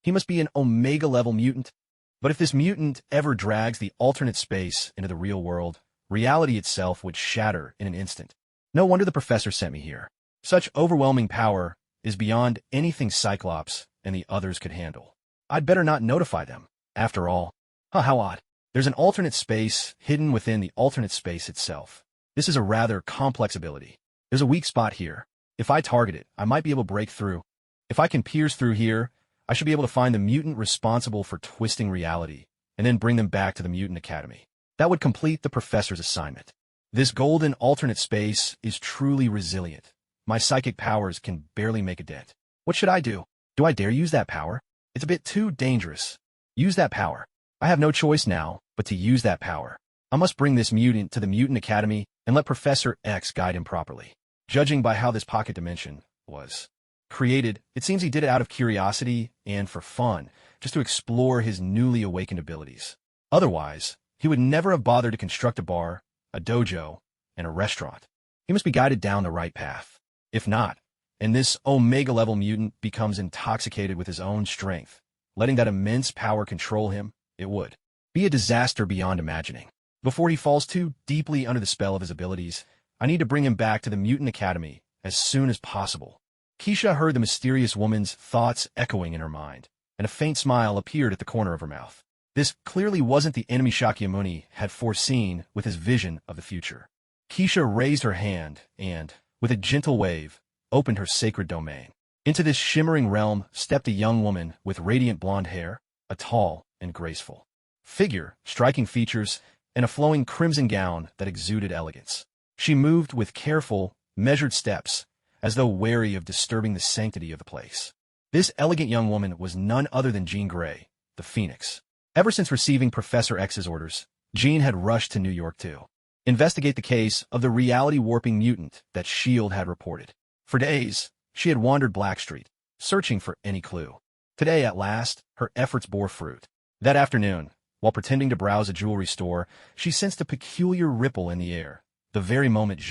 He must be an Omega-level mutant. But if this mutant ever drags the alternate space into the real world, reality itself would shatter in an instant. No wonder the professor sent me here. Such overwhelming power is beyond anything Cyclops and the others could handle. I'd better not notify them. After all, how odd. There's an alternate space hidden within the alternate space itself. This is a rather complex ability. There's a weak spot here. If I target it, I might be able to break through. If I can pierce through here, I should be able to find the mutant responsible for twisting reality, and then bring them back to the Mutant Academy. That would complete the professor's assignment. This golden alternate space is truly resilient. My psychic powers can barely make a dent. What should I do? Do I dare use that power? It's a bit too dangerous. Use that power. I have no choice now but to use that power. I must bring this mutant to the Mutant Academy and let Professor X guide him properly. Judging by how this pocket dimension was created, it seems he did it out of curiosity and for fun, just to explore his newly awakened abilities. Otherwise, he would never have bothered to construct a bar, a dojo, and a restaurant. He must be guided down the right path. If not, and this Omega-level mutant becomes intoxicated with his own strength, letting that immense power control him, it would be a disaster beyond imagining. Before he falls too deeply under the spell of his abilities, I need to bring him back to the Mutant Academy as soon as possible. Keisha heard the mysterious woman's thoughts echoing in her mind, and a faint smile appeared at the corner of her mouth. This clearly wasn't the enemy Shakyamuni had foreseen with his vision of the future. Keisha raised her hand and, with a gentle wave, opened her sacred domain. Into this shimmering realm stepped a young woman with radiant blonde hair, a tall and graceful figure, striking features, and a flowing crimson gown that exuded elegance. She moved with careful, measured steps, as though wary of disturbing the sanctity of the place. This elegant young woman was none other than Jean Grey, the Phoenix. Ever since receiving Professor X's orders, Jean had rushed to New York to investigate the case of the reality-warping mutant that S.H.I.E.L.D. had reported. For days, she had wandered Blackstreet, searching for any clue. Today, at last, her efforts bore fruit. That afternoon, while pretending to browse a jewelry store, she sensed a peculiar ripple in the air. The very moment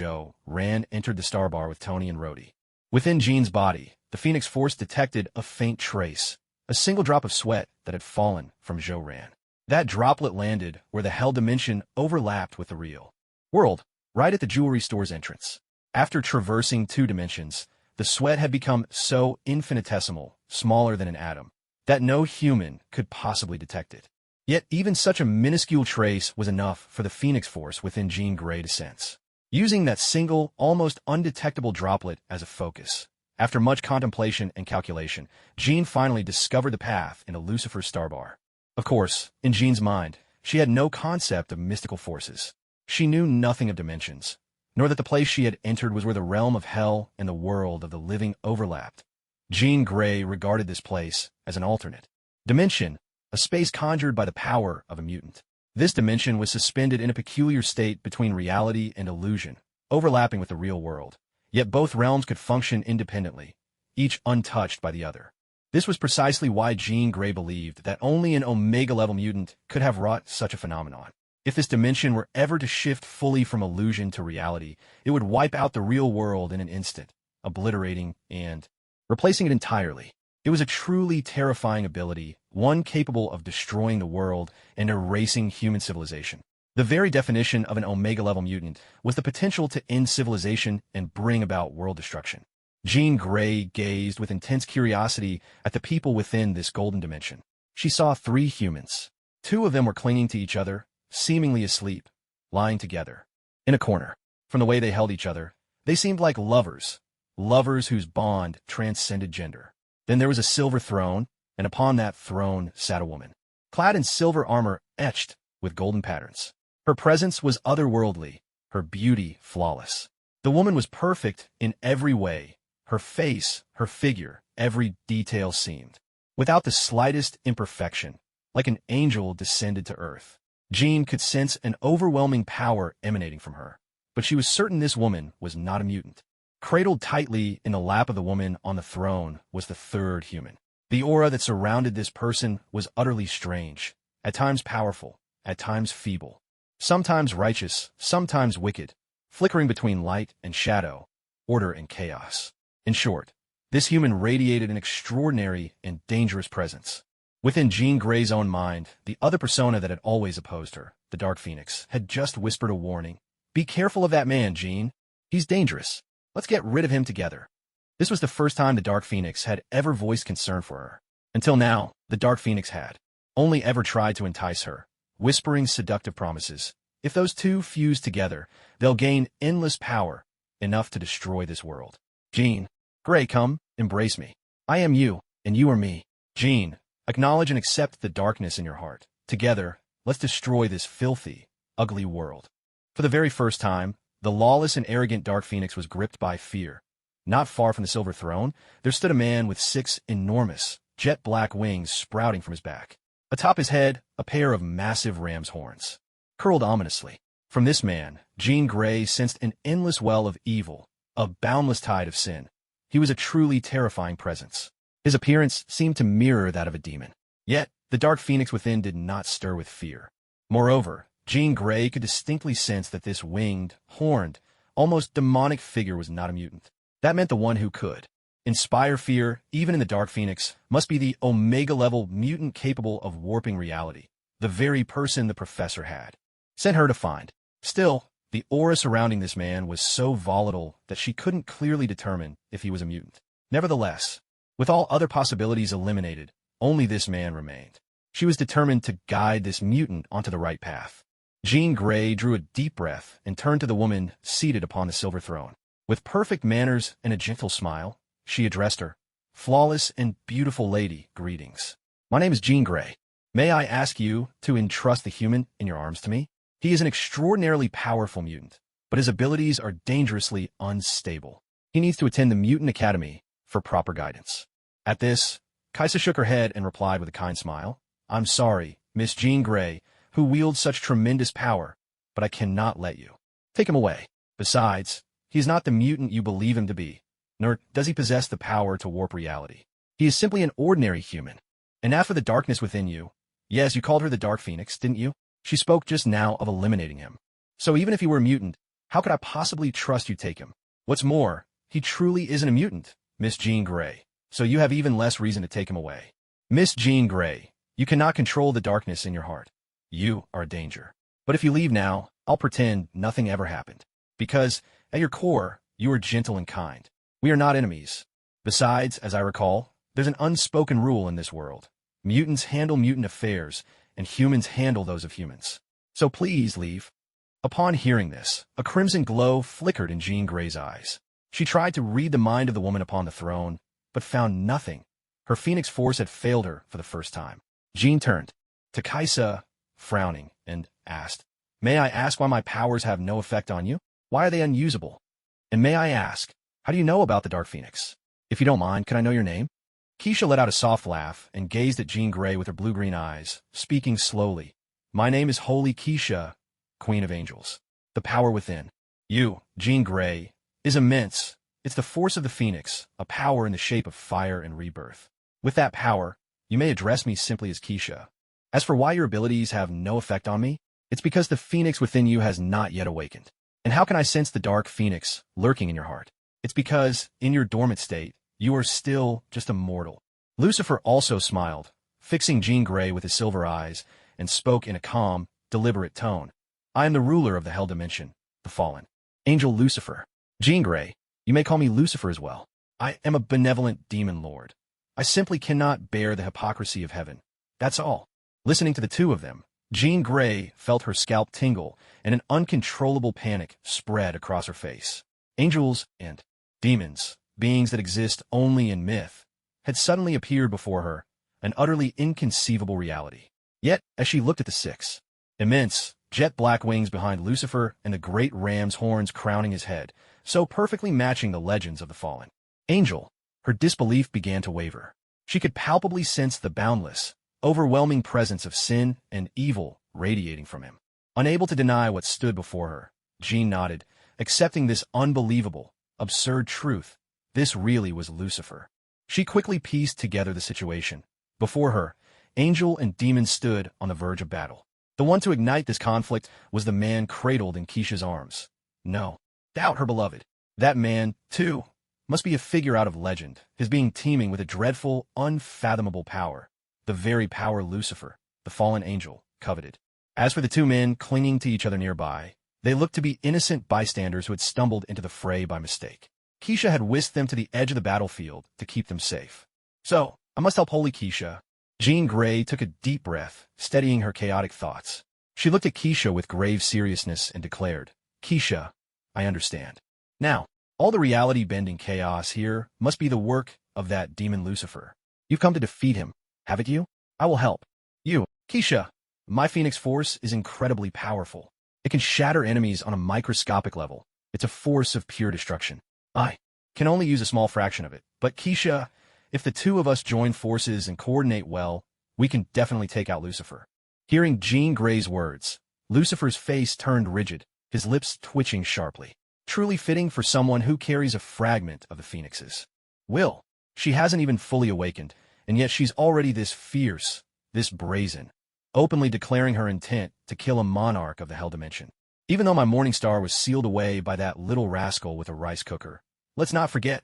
Rand entered the Star Bar with Tony and Rhodey. Within Jean's body, the Phoenix Force detected a faint trace, a single drop of sweat that had fallen from Rand. That droplet landed where the hell dimension overlapped with the real world, right at the jewelry store's entrance. After traversing 2 dimensions, the sweat had become so infinitesimal, smaller than an atom, that no human could possibly detect it. Yet even such a minuscule trace was enough for the Phoenix Force within Jean Grey to sense. Using that single, almost undetectable droplet as a focus, after much contemplation and calculation, Jean finally discovered the path into Lucifer's starbar. Of course, in Jean's mind, she had no concept of mystical forces. She knew nothing of dimensions, nor that the place she had entered was where the realm of hell and the world of the living overlapped. Jean Grey regarded this place as an alternate dimension, a space conjured by the power of a mutant. This dimension was suspended in a peculiar state between reality and illusion, overlapping with the real world. Yet both realms could function independently, each untouched by the other. This was precisely why Jean Grey believed that only an Omega-level mutant could have wrought such a phenomenon. If this dimension were ever to shift fully from illusion to reality, it would wipe out the real world in an instant, obliterating and replacing it entirely. It was a truly terrifying ability, one capable of destroying the world and erasing human civilization. The very definition of an Omega-level mutant was the potential to end civilization and bring about world destruction. Jean Grey gazed with intense curiosity at the people within this golden dimension. She saw 3 humans. 2 of them were clinging to each other, seemingly asleep, lying together. In a corner, from the way they held each other, they seemed like lovers whose bond transcended gender. Then there was a silver throne, and upon that throne sat a woman, clad in silver armor etched with golden patterns. Her presence was otherworldly, her beauty flawless. The woman was perfect in every way. Her face, her figure, every detail seemed without the slightest imperfection, like an angel descended to earth. Jean could sense an overwhelming power emanating from her, but she was certain this woman was not a mutant. Cradled tightly in the lap of the woman on the throne was the 3rd human. The aura that surrounded this person was utterly strange, at times powerful, at times feeble, sometimes righteous, sometimes wicked, flickering between light and shadow, order and chaos. In short, this human radiated an extraordinary and dangerous presence. Within Jean Grey's own mind, the other persona that had always opposed her, the Dark Phoenix, had just whispered a warning. "Be careful of that man, Jean. He's dangerous. Let's get rid of him together." This was the first time the Dark Phoenix had ever voiced concern for her. Until now, the Dark Phoenix had only ever tried to entice her, whispering seductive promises. If those two fuse together, they'll gain endless power, enough to destroy this world. "Jean Grey, come, embrace me. I am you, and you are me. Jean, acknowledge and accept the darkness in your heart. Together, let's destroy this filthy, ugly world." For the very first time, the lawless and arrogant Dark Phoenix was gripped by fear. Not far from the silver throne, there stood a man with 6 enormous, jet-black wings sprouting from his back. Atop his head, a pair of massive ram's horns curled ominously. From this man, Jean Grey sensed an endless well of evil, a boundless tide of sin. He was a truly terrifying presence. His appearance seemed to mirror that of a demon. Yet, the Dark Phoenix within did not stir with fear. Moreover, Jean Grey could distinctly sense that this winged, horned, almost demonic figure was not a mutant. That meant the one who could inspire fear, even in the Dark Phoenix, must be the Omega-level mutant capable of warping reality, the very person the professor had sent her to find. Still, the aura surrounding this man was so volatile that she couldn't clearly determine if he was a mutant. Nevertheless, with all other possibilities eliminated, only this man remained. She was determined to guide this mutant onto the right path. Jean Grey drew a deep breath and turned to the woman seated upon the silver throne. With perfect manners and a gentle smile, she addressed her. "Flawless and beautiful lady, greetings. My name is Jean Grey. May I ask you to entrust the human in your arms to me? He is an extraordinarily powerful mutant, but his abilities are dangerously unstable. He needs to attend the Mutant Academy for proper guidance." At this, Kaisa shook her head and replied with a kind smile. "I'm sorry, Miss Jean Grey, who wields such tremendous power, but I cannot let you take him away. Besides, he is not the mutant you believe him to be, nor does he possess the power to warp reality. He is simply an ordinary human. And as for the darkness within you, yes, you called her the Dark Phoenix, didn't you? She spoke just now of eliminating him. So even if he were a mutant, how could I possibly trust you take him? What's more, he truly isn't a mutant, Miss Jean Grey, so you have even less reason to take him away. Miss Jean Grey, you cannot control the darkness in your heart. You are a danger. But if you leave now, I'll pretend nothing ever happened. Because, at your core, you are gentle and kind. We are not enemies. Besides, as I recall, there's an unspoken rule in this world. Mutants handle mutant affairs, and humans handle those of humans. So please leave. Upon hearing this, a crimson glow flickered in Jean Grey's eyes. She tried to read the mind of the woman upon the throne, but found nothing. Her Phoenix Force had failed her for the first time. Jean turned to Kaisa, frowning, and asked, "May I ask why my powers have no effect on you? Why are they unusable? And may I ask, how do you know about the Dark Phoenix? If you don't mind, can I know your name?" Keisha let out a soft laugh and gazed at Jean Grey with her blue-green eyes, speaking slowly. "My name is Holy Keisha, Queen of Angels. The power within you, Jean Grey, is immense. It's the force of the Phoenix, a power in the shape of fire and rebirth. With that power, you may address me simply as Keisha. As for why your abilities have no effect on me, it's because the Phoenix within you has not yet awakened. And how can I sense the Dark Phoenix lurking in your heart? It's because, in your dormant state, you are still just a mortal." Lucifer also smiled, fixing Jean Grey with his silver eyes, and spoke in a calm, deliberate tone. "I am the ruler of the Hell Dimension, the fallen. Angel Lucifer. Jean Grey, you may call me Lucifer as well. I am a benevolent demon lord. I simply cannot bear the hypocrisy of heaven. That's all." Listening to the two of them, Jean Grey felt her scalp tingle, and an uncontrollable panic spread across her face. Angels and demons, beings that exist only in myth, had suddenly appeared before her, an utterly inconceivable reality. Yet, as she looked at the six immense, jet-black wings behind Lucifer and the great ram's horns crowning his head, so perfectly matching the legends of the fallen angel, her disbelief began to waver. She could palpably sense the boundless, overwhelming presence of sin and evil radiating from him. Unable to deny what stood before her, Jean nodded, accepting this unbelievable, absurd truth. This really was Lucifer. She quickly pieced together the situation. Before her, angel and demon stood on the verge of battle. The one to ignite this conflict was the man cradled in Keisha's arms. No doubt her beloved. That man, too, must be a figure out of legend, his being teeming with a dreadful, unfathomable power, the very power Lucifer, the fallen angel, coveted. As for the two men clinging to each other nearby, they looked to be innocent bystanders who had stumbled into the fray by mistake. Keisha had whisked them to the edge of the battlefield to keep them safe. "So, I must help Holy Keisha." Jean Grey took a deep breath, steadying her chaotic thoughts. She looked at Keisha with grave seriousness and declared, "Keisha, I understand. Now, all the reality-bending chaos here must be the work of that demon Lucifer. You've come to defeat him, haven't you? I will help. You, Keisha. My Phoenix Force is incredibly powerful. It can shatter enemies on a microscopic level. It's a force of pure destruction. I can only use a small fraction of it. But Keisha, if the two of us join forces and coordinate well, we can definitely take out Lucifer." Hearing Jean Grey's words, Lucifer's face turned rigid, his lips twitching sharply. Truly fitting for someone who carries a fragment of the Phoenix's will. She hasn't even fully awakened, and yet she's already this fierce, this brazen, openly declaring her intent to kill a monarch of the Hell Dimension. Even though my morning star was sealed away by that little rascal with a rice cooker, let's not forget,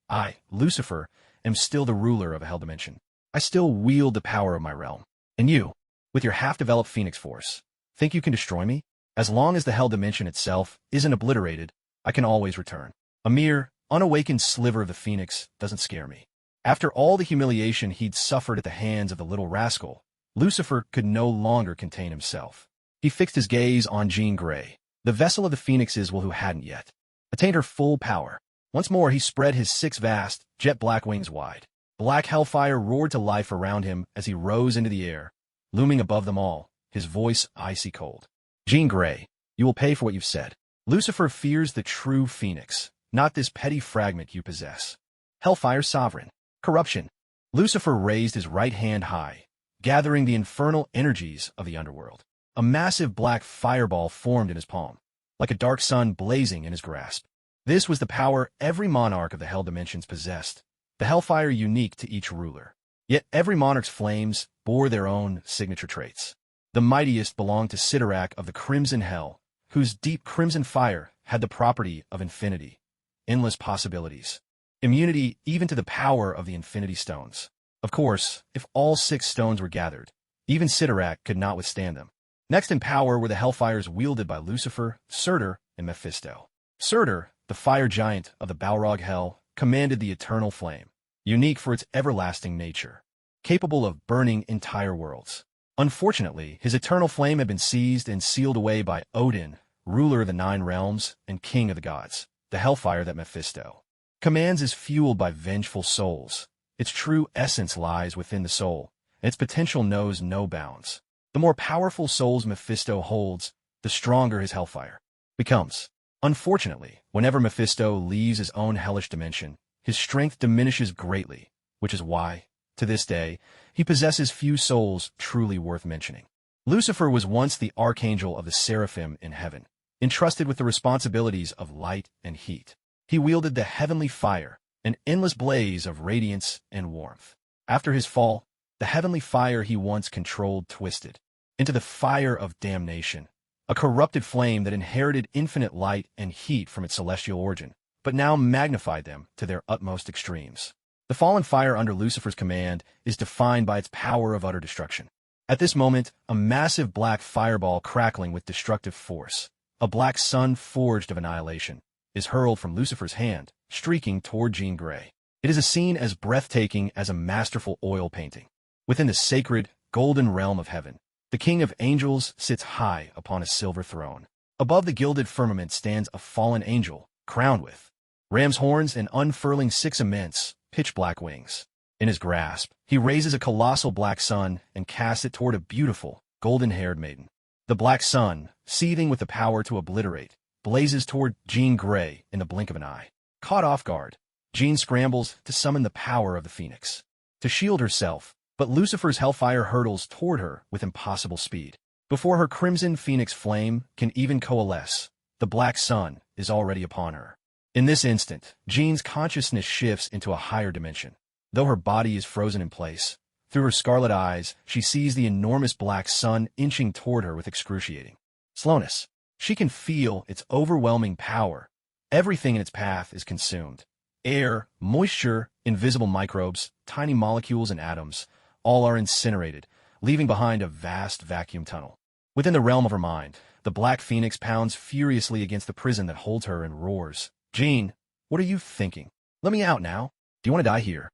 I, Lucifer, am still the ruler of a Hell Dimension. I still wield the power of my realm. And you, with your half-developed Phoenix Force, think you can destroy me? As long as the Hell Dimension itself isn't obliterated, I can always return. A mere, unawakened sliver of the Phoenix doesn't scare me. After all the humiliation he'd suffered at the hands of the little rascal, Lucifer could no longer contain himself. He fixed his gaze on Jean Grey, the vessel of the Phoenix's who hadn't yet attained her full power. Once more he spread his six vast, jet-black wings wide. Black hellfire roared to life around him as he rose into the air, looming above them all, his voice icy cold. "Jean Grey, you will pay for what you've said. Lucifer fears the true Phoenix, not this petty fragment you possess. Hellfire sovereign. Corruption." Lucifer raised his right hand high, gathering the infernal energies of the underworld. A massive black fireball formed in his palm, like a dark sun blazing in his grasp. This was the power every monarch of the Hell Dimensions possessed, the hellfire unique to each ruler. Yet every monarch's flames bore their own signature traits. The mightiest belonged to Sidorak of the Crimson Hell, whose deep crimson fire had the property of infinity, endless possibilities, immunity even to the power of the Infinity Stones. Of course, if all 6 stones were gathered, even Sidorak could not withstand them. Next in power were the hellfires wielded by Lucifer, Surtur, and Mephisto. Surtur, the fire giant of the Balrog Hell, commanded the eternal flame, unique for its everlasting nature. capable of burning entire worlds. Unfortunately, his eternal flame had been seized and sealed away by Odin, ruler of the Nine Realms and king of the gods. The hellfire that Mephisto commands is fueled by vengeful souls. Its true essence lies within the soul, and its potential knows no bounds. The more powerful souls Mephisto holds, the stronger his hellfire becomes. Unfortunately, whenever Mephisto leaves his own hellish dimension, his strength diminishes greatly, which is why, to this day, he possesses few souls truly worth mentioning. Lucifer was once the archangel of the seraphim in heaven, entrusted with the responsibilities of light and heat. He wielded the heavenly fire, an endless blaze of radiance and warmth. After his fall, the heavenly fire he once controlled twisted into the fire of damnation, a corrupted flame that inherited infinite light and heat from its celestial origin, but now magnified them to their utmost extremes. The fallen fire under Lucifer's command is defined by its power of utter destruction. At this moment, a massive black fireball crackling with destructive force, a black sun forged of annihilation, is hurled from Lucifer's hand, streaking toward Jean Grey. It is a scene as breathtaking as a masterful oil painting. Within the sacred, golden realm of heaven, the King of Angels sits high upon a silver throne. Above the gilded firmament stands a fallen angel, crowned with ram's horns and unfurling 6 immense, pitch-black wings. In his grasp, he raises a colossal black sun and casts it toward a beautiful, golden-haired maiden. The black sun, seething with the power to obliterate, blazes toward Jean Grey in the blink of an eye. Caught off guard, Jean scrambles to summon the power of the phoenix to shield herself, but Lucifer's hellfire hurtles toward her with impossible speed. Before her crimson phoenix flame can even coalesce, the black sun is already upon her. In this instant, Jean's consciousness shifts into a higher dimension. Though her body is frozen in place, through her scarlet eyes, she sees the enormous black sun inching toward her with excruciating slowness. She can feel its overwhelming power. Everything in its path is consumed. Air, moisture, invisible microbes, tiny molecules and atoms, all are incinerated, leaving behind a vast vacuum tunnel. Within the realm of her mind, the black phoenix pounds furiously against the prison that holds her and roars, "Jean, what are you thinking? Let me out now. Do you want to die here?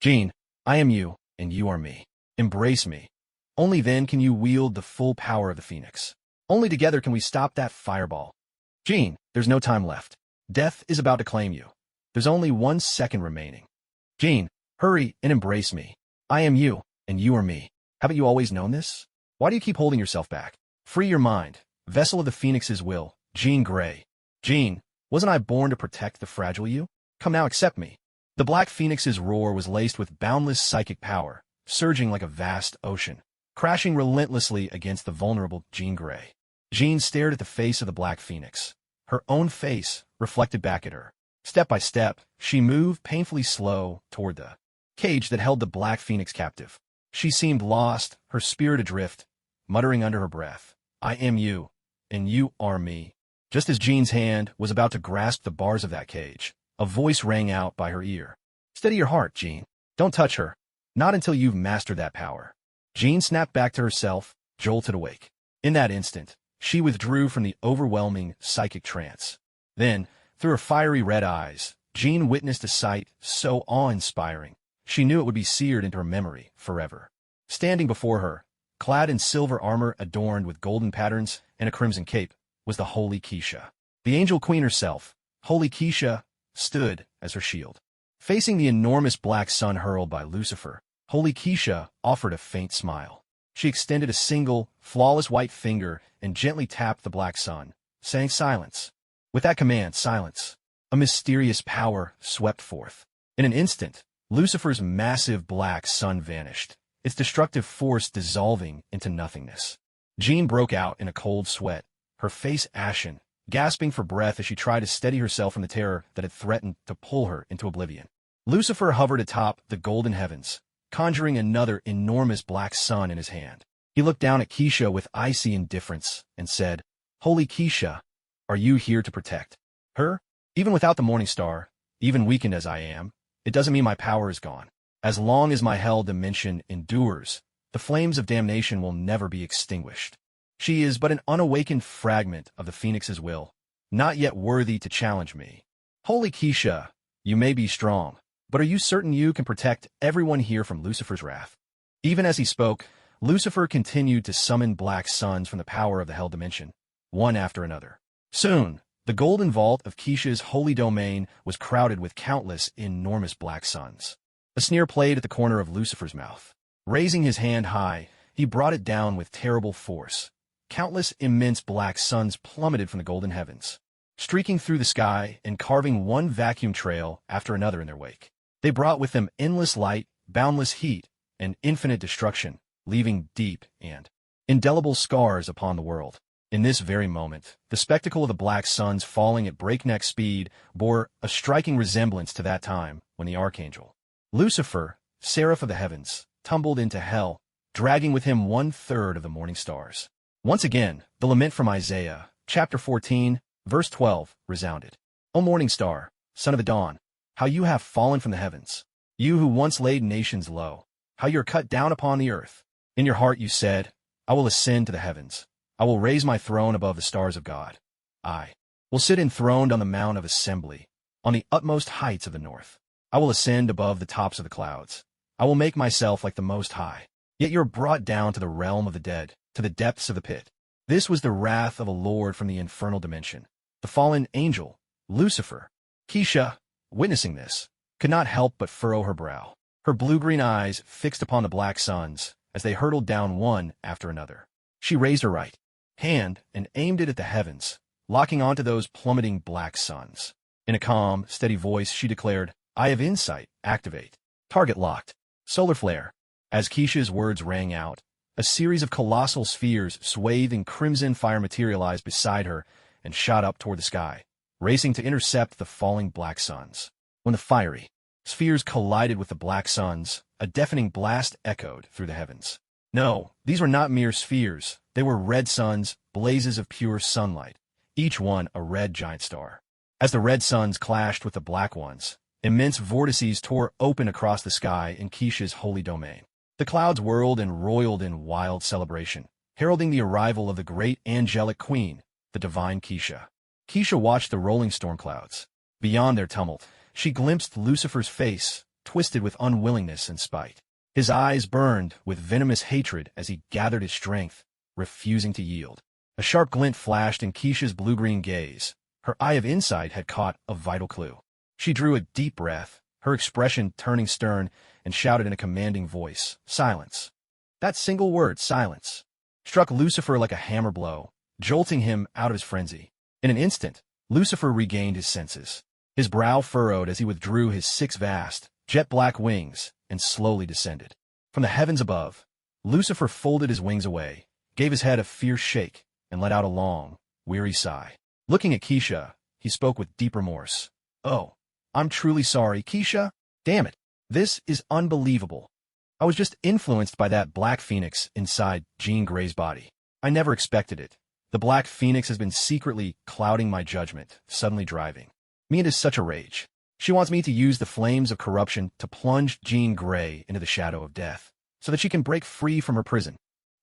Jean, I am you, and you are me. Embrace me. Only then can you wield the full power of the phoenix. Only together can we stop that fireball. Jean, there's no time left. Death is about to claim you. There's only 1 second remaining. Jean, hurry and embrace me. I am you, and you are me. Haven't you always known this? Why do you keep holding yourself back? Free your mind, vessel of the phoenix's will, Jean Grey. Jean, wasn't I born to protect the fragile you? Come now, accept me." The black phoenix's roar was laced with boundless psychic power, surging like a vast ocean, crashing relentlessly against the vulnerable Jean Grey. Jean stared at the face of the black phoenix, her own face reflected back at her. Step by step, she moved painfully slow toward the cage that held the black phoenix captive. She seemed lost, her spirit adrift, muttering under her breath, "I am you, and you are me." Just as Jean's hand was about to grasp the bars of that cage, a voice rang out by her ear. "Steady your heart, Jean. Don't touch her. Not until you've mastered that power." Jean snapped back to herself, jolted awake. In that instant, she withdrew from the overwhelming psychic trance. Then, through her fiery red eyes, Jean witnessed a sight so awe-inspiring, she knew it would be seared into her memory forever. Standing before her, clad in silver armor adorned with golden patterns and a crimson cape, was the Holy Keisha. The angel queen herself, Holy Keisha, stood as her shield. Facing the enormous black sun hurled by Lucifer, Holy Keisha offered a faint smile. She extended a single, flawless white finger and gently tapped the black sun, saying silence. With that command, silence, a mysterious power swept forth. In an instant, Lucifer's massive black sun vanished, its destructive force dissolving into nothingness. Jean broke out in a cold sweat, her face ashen, gasping for breath as she tried to steady herself from the terror that had threatened to pull her into oblivion. Lucifer hovered atop the golden heavens, conjuring another enormous black sun in his hand. He looked down at Keisha with icy indifference and said, "Holy Keisha, are you here to protect her? Even without the morning star, even weakened as I am, it doesn't mean my power is gone. As long as my hell dimension endures, the flames of damnation will never be extinguished. She is but an unawakened fragment of the Phoenix's will, not yet worthy to challenge me. Holy Keisha, you may be strong, but are you certain you can protect everyone here from Lucifer's wrath? Even as he spoke, Lucifer continued to summon black suns from the power of the Hell dimension, one after another. Soon, the golden vault of Keisha's holy domain was crowded with countless enormous black suns. A sneer played at the corner of Lucifer's mouth. Raising his hand high, he brought it down with terrible force. Countless immense black suns plummeted from the golden heavens, streaking through the sky and carving one vacuum trail after another in their wake. They brought with them endless light, boundless heat, and infinite destruction, leaving deep and indelible scars upon the world. In this very moment, the spectacle of the black suns falling at breakneck speed bore a striking resemblance to that time when the archangel Lucifer, seraph of the heavens, tumbled into hell, dragging with him 1/3 of the morning stars. Once again, the lament from Isaiah, chapter 14, verse 12, resounded. O morning star, son of the dawn, how you have fallen from the heavens, you who once laid nations low, how you are cut down upon the earth. In your heart you said, I will ascend to the heavens. I will raise my throne above the stars of God. I will sit enthroned on the mount of assembly, on the utmost heights of the north. I will ascend above the tops of the clouds. I will make myself like the Most High. Yet you are brought down to the realm of the dead, to the depths of the pit. This was the wrath of a lord from the infernal dimension, the fallen angel, Lucifer. Keisha, witnessing this, could not help but furrow her brow, her blue-green eyes fixed upon the black suns as they hurtled down one after another. She raised her right hand and aimed it at the heavens, locking onto those plummeting black suns. In a calm, steady voice, she declared, Eye of Insight, activate. Target locked. Solar flare. As Keisha's words rang out, a series of colossal spheres swathed in crimson fire materialized beside her and shot up toward the sky, racing to intercept the falling black suns. When the fiery spheres collided with the black suns, a deafening blast echoed through the heavens. No, these were not mere spheres. They were red suns, blazes of pure sunlight, each one a red giant star. As the red suns clashed with the black ones, immense vortices tore open across the sky in Keisha's holy domain. The clouds whirled and roiled in wild celebration, heralding the arrival of the great angelic queen, the divine Keisha. Keisha watched the rolling storm clouds. Beyond their tumult, she glimpsed Lucifer's face, twisted with unwillingness and spite. His eyes burned with venomous hatred as he gathered his strength, refusing to yield. A sharp glint flashed in Keisha's blue-green gaze. Her eye of insight had caught a vital clue. She drew a deep breath, her expression turning stern, and shouted in a commanding voice, Silence. That single word, silence, struck Lucifer like a hammer blow, jolting him out of his frenzy. In an instant, Lucifer regained his senses. His brow furrowed as he withdrew his 6 vast, jet-black wings and slowly descended. From the heavens above, Lucifer folded his wings away, gave his head a fierce shake, and let out a long, weary sigh. Looking at Keisha, he spoke with deep remorse. Oh, I'm truly sorry, Keisha. Damn it. This is unbelievable. I was just influenced by that black phoenix inside Jean Grey's body. I never expected it. The black phoenix has been secretly clouding my judgment, suddenly driving me into such a rage. She wants me to use the flames of corruption to plunge Jean Grey into the shadow of death, so that she can break free from her prison.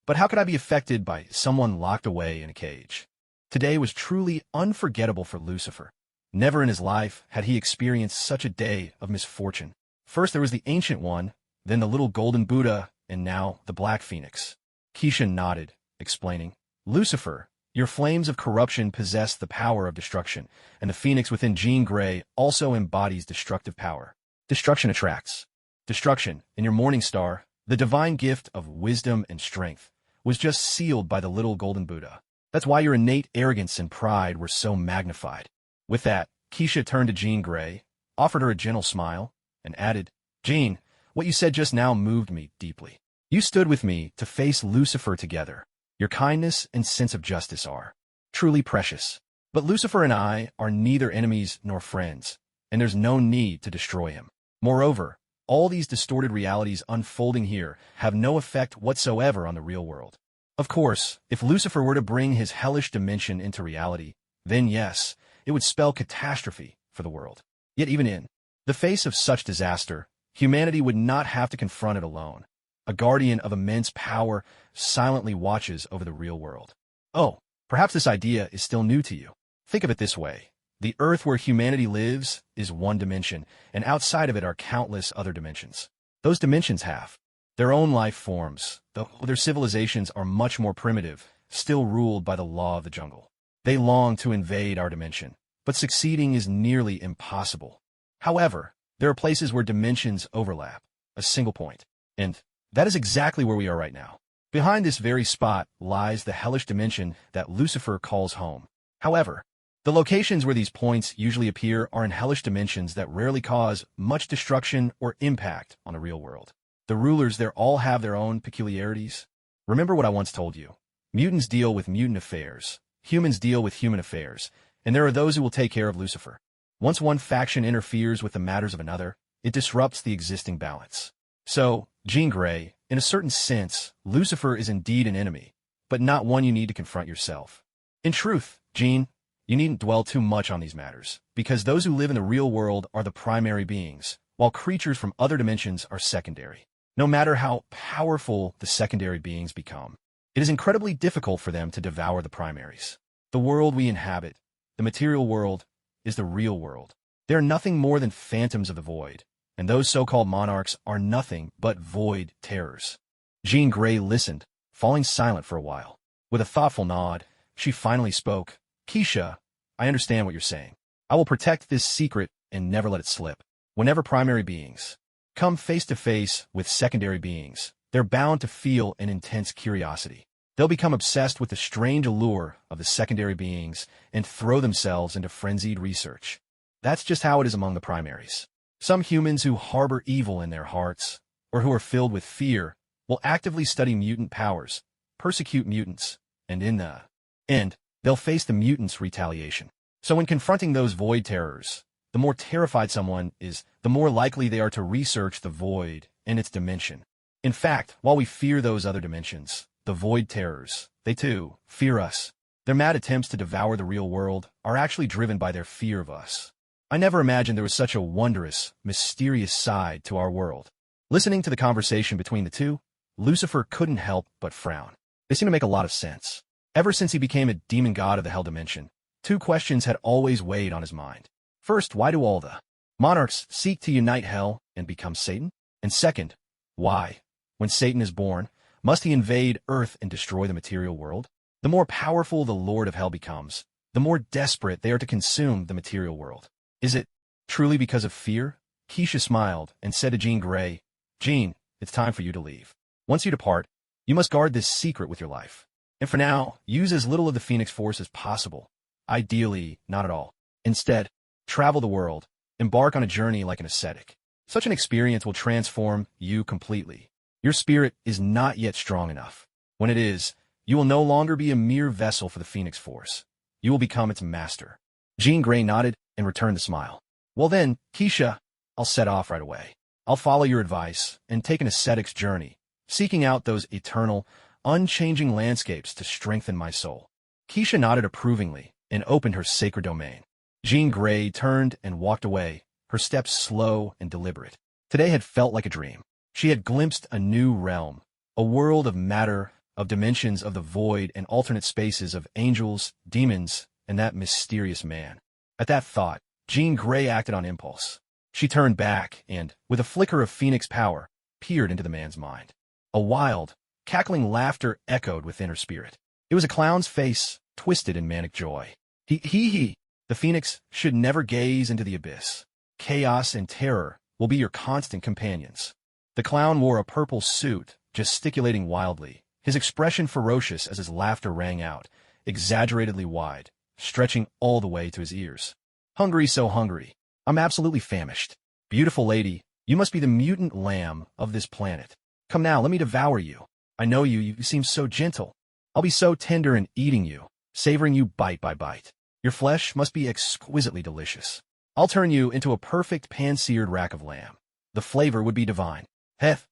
But how could I be affected by someone locked away in a cage? Today was truly unforgettable for Lucifer. Never in his life had he experienced such a day of misfortune. First there was the Ancient One, then the little golden Buddha, and now the Black Phoenix. Keisha nodded, explaining, Lucifer, your flames of corruption possess the power of destruction, and the phoenix within Jean Grey also embodies destructive power. Destruction attracts. Destruction, in your morning star, the divine gift of wisdom and strength, was just sealed by the little golden Buddha. That's why your innate arrogance and pride were so magnified. With that, Keisha turned to Jean Grey, offered her a gentle smile, and added, Jean, what you said just now moved me deeply. You stood with me to face Lucifer together. Your kindness and sense of justice are truly precious. But Lucifer and I are neither enemies nor friends, and there's no need to destroy him. Moreover, all these distorted realities unfolding here have no effect whatsoever on the real world. Of course, if Lucifer were to bring his hellish dimension into reality, then yes, it would spell catastrophe for the world. Yet even in the face of such disaster, humanity would not have to confront it alone. A guardian of immense power silently watches over the real world. Oh, perhaps this idea is still new to you. Think of it this way. The Earth where humanity lives is one dimension, and outside of it are countless other dimensions. Those dimensions have their own life forms, though their civilizations are much more primitive, still ruled by the law of the jungle. They long to invade our dimension, but succeeding is nearly impossible. However, there are places where dimensions overlap, a single point. And that is exactly where we are right now. Behind this very spot lies the hellish dimension that Lucifer calls home. However, the locations where these points usually appear are in hellish dimensions that rarely cause much destruction or impact on the real world. The rulers there all have their own peculiarities. Remember what I once told you. Mutants deal with mutant affairs, humans deal with human affairs, and there are those who will take care of Lucifer. Once one faction interferes with the matters of another, it disrupts the existing balance. So, Jean Grey, in a certain sense, Lucifer is indeed an enemy, but not one you need to confront yourself. In truth, Jean, you needn't dwell too much on these matters, because those who live in the real world are the primary beings, while creatures from other dimensions are secondary. No matter how powerful the secondary beings become, it is incredibly difficult for them to devour the primaries. The world we inhabit, the material world, is the real world. They are nothing more than phantoms of the void, and those so-called monarchs are nothing but void terrors. Jean Grey listened, falling silent for a while. With a thoughtful nod, she finally spoke. Keisha, I understand what you're saying. I will protect this secret and never let it slip. Whenever primary beings come face to face with secondary beings, they're bound to feel an intense curiosity. They'll become obsessed with the strange allure of the secondary beings and throw themselves into frenzied research. That's just how it is among the primaries. Some humans who harbor evil in their hearts, or who are filled with fear, will actively study mutant powers, persecute mutants, and in the end, they'll face the mutants' retaliation. So when confronting those void terrors, the more terrified someone is, the more likely they are to research the void and its dimension. In fact, while we fear those other dimensions, the void terrors, they too fear us. Their mad attempts to devour the real world are actually driven by their fear of us. I never imagined there was such a wondrous, mysterious side to our world. Listening to the conversation between the two, Lucifer couldn't help but frown. They seem to make a lot of sense. Ever since he became a demon god of the Hell dimension, two questions had always weighed on his mind. First, why do all the monarchs seek to unite Hell and become Satan? And second, why, when Satan is born, must he invade Earth and destroy the material world? The more powerful the Lord of Hell becomes, the more desperate they are to consume the material world. Is it truly because of fear? Keisha smiled and said to Jean Grey, Jean, it's time for you to leave. Once you depart, you must guard this secret with your life. And for now, use as little of the Phoenix Force as possible. Ideally, not at all. Instead, travel the world, embark on a journey like an ascetic. Such an experience will transform you completely. Your spirit is not yet strong enough. When it is, you will no longer be a mere vessel for the Phoenix Force. You will become its master. Jean Grey nodded and returned the smile. Well then, Keisha, I'll set off right away. I'll follow your advice and take an ascetic's journey, seeking out those eternal, unchanging landscapes to strengthen my soul. Keisha nodded approvingly and opened her sacred domain. Jean Grey turned and walked away, her steps slow and deliberate. Today had felt like a dream. She had glimpsed a new realm, a world of matter, of dimensions of the void and alternate spaces of angels, demons, and that mysterious man. At that thought, Jean Grey acted on impulse. She turned back and, with a flicker of phoenix power, peered into the man's mind. A wild, cackling laughter echoed within her spirit. It was a clown's face, twisted in manic joy. He. The phoenix should never gaze into the abyss. Chaos and terror will be your constant companions. The clown wore a purple suit, gesticulating wildly, his expression ferocious as his laughter rang out, exaggeratedly wide, stretching all the way to his ears. Hungry, so hungry. I'm absolutely famished. Beautiful lady, you must be the mutant lamb of this planet. Come now, let me devour you. I know you seem so gentle. I'll be so tender in eating you, savoring you bite by bite. Your flesh must be exquisitely delicious. I'll turn you into a perfect pan-seared rack of lamb. The flavor would be divine. Heth.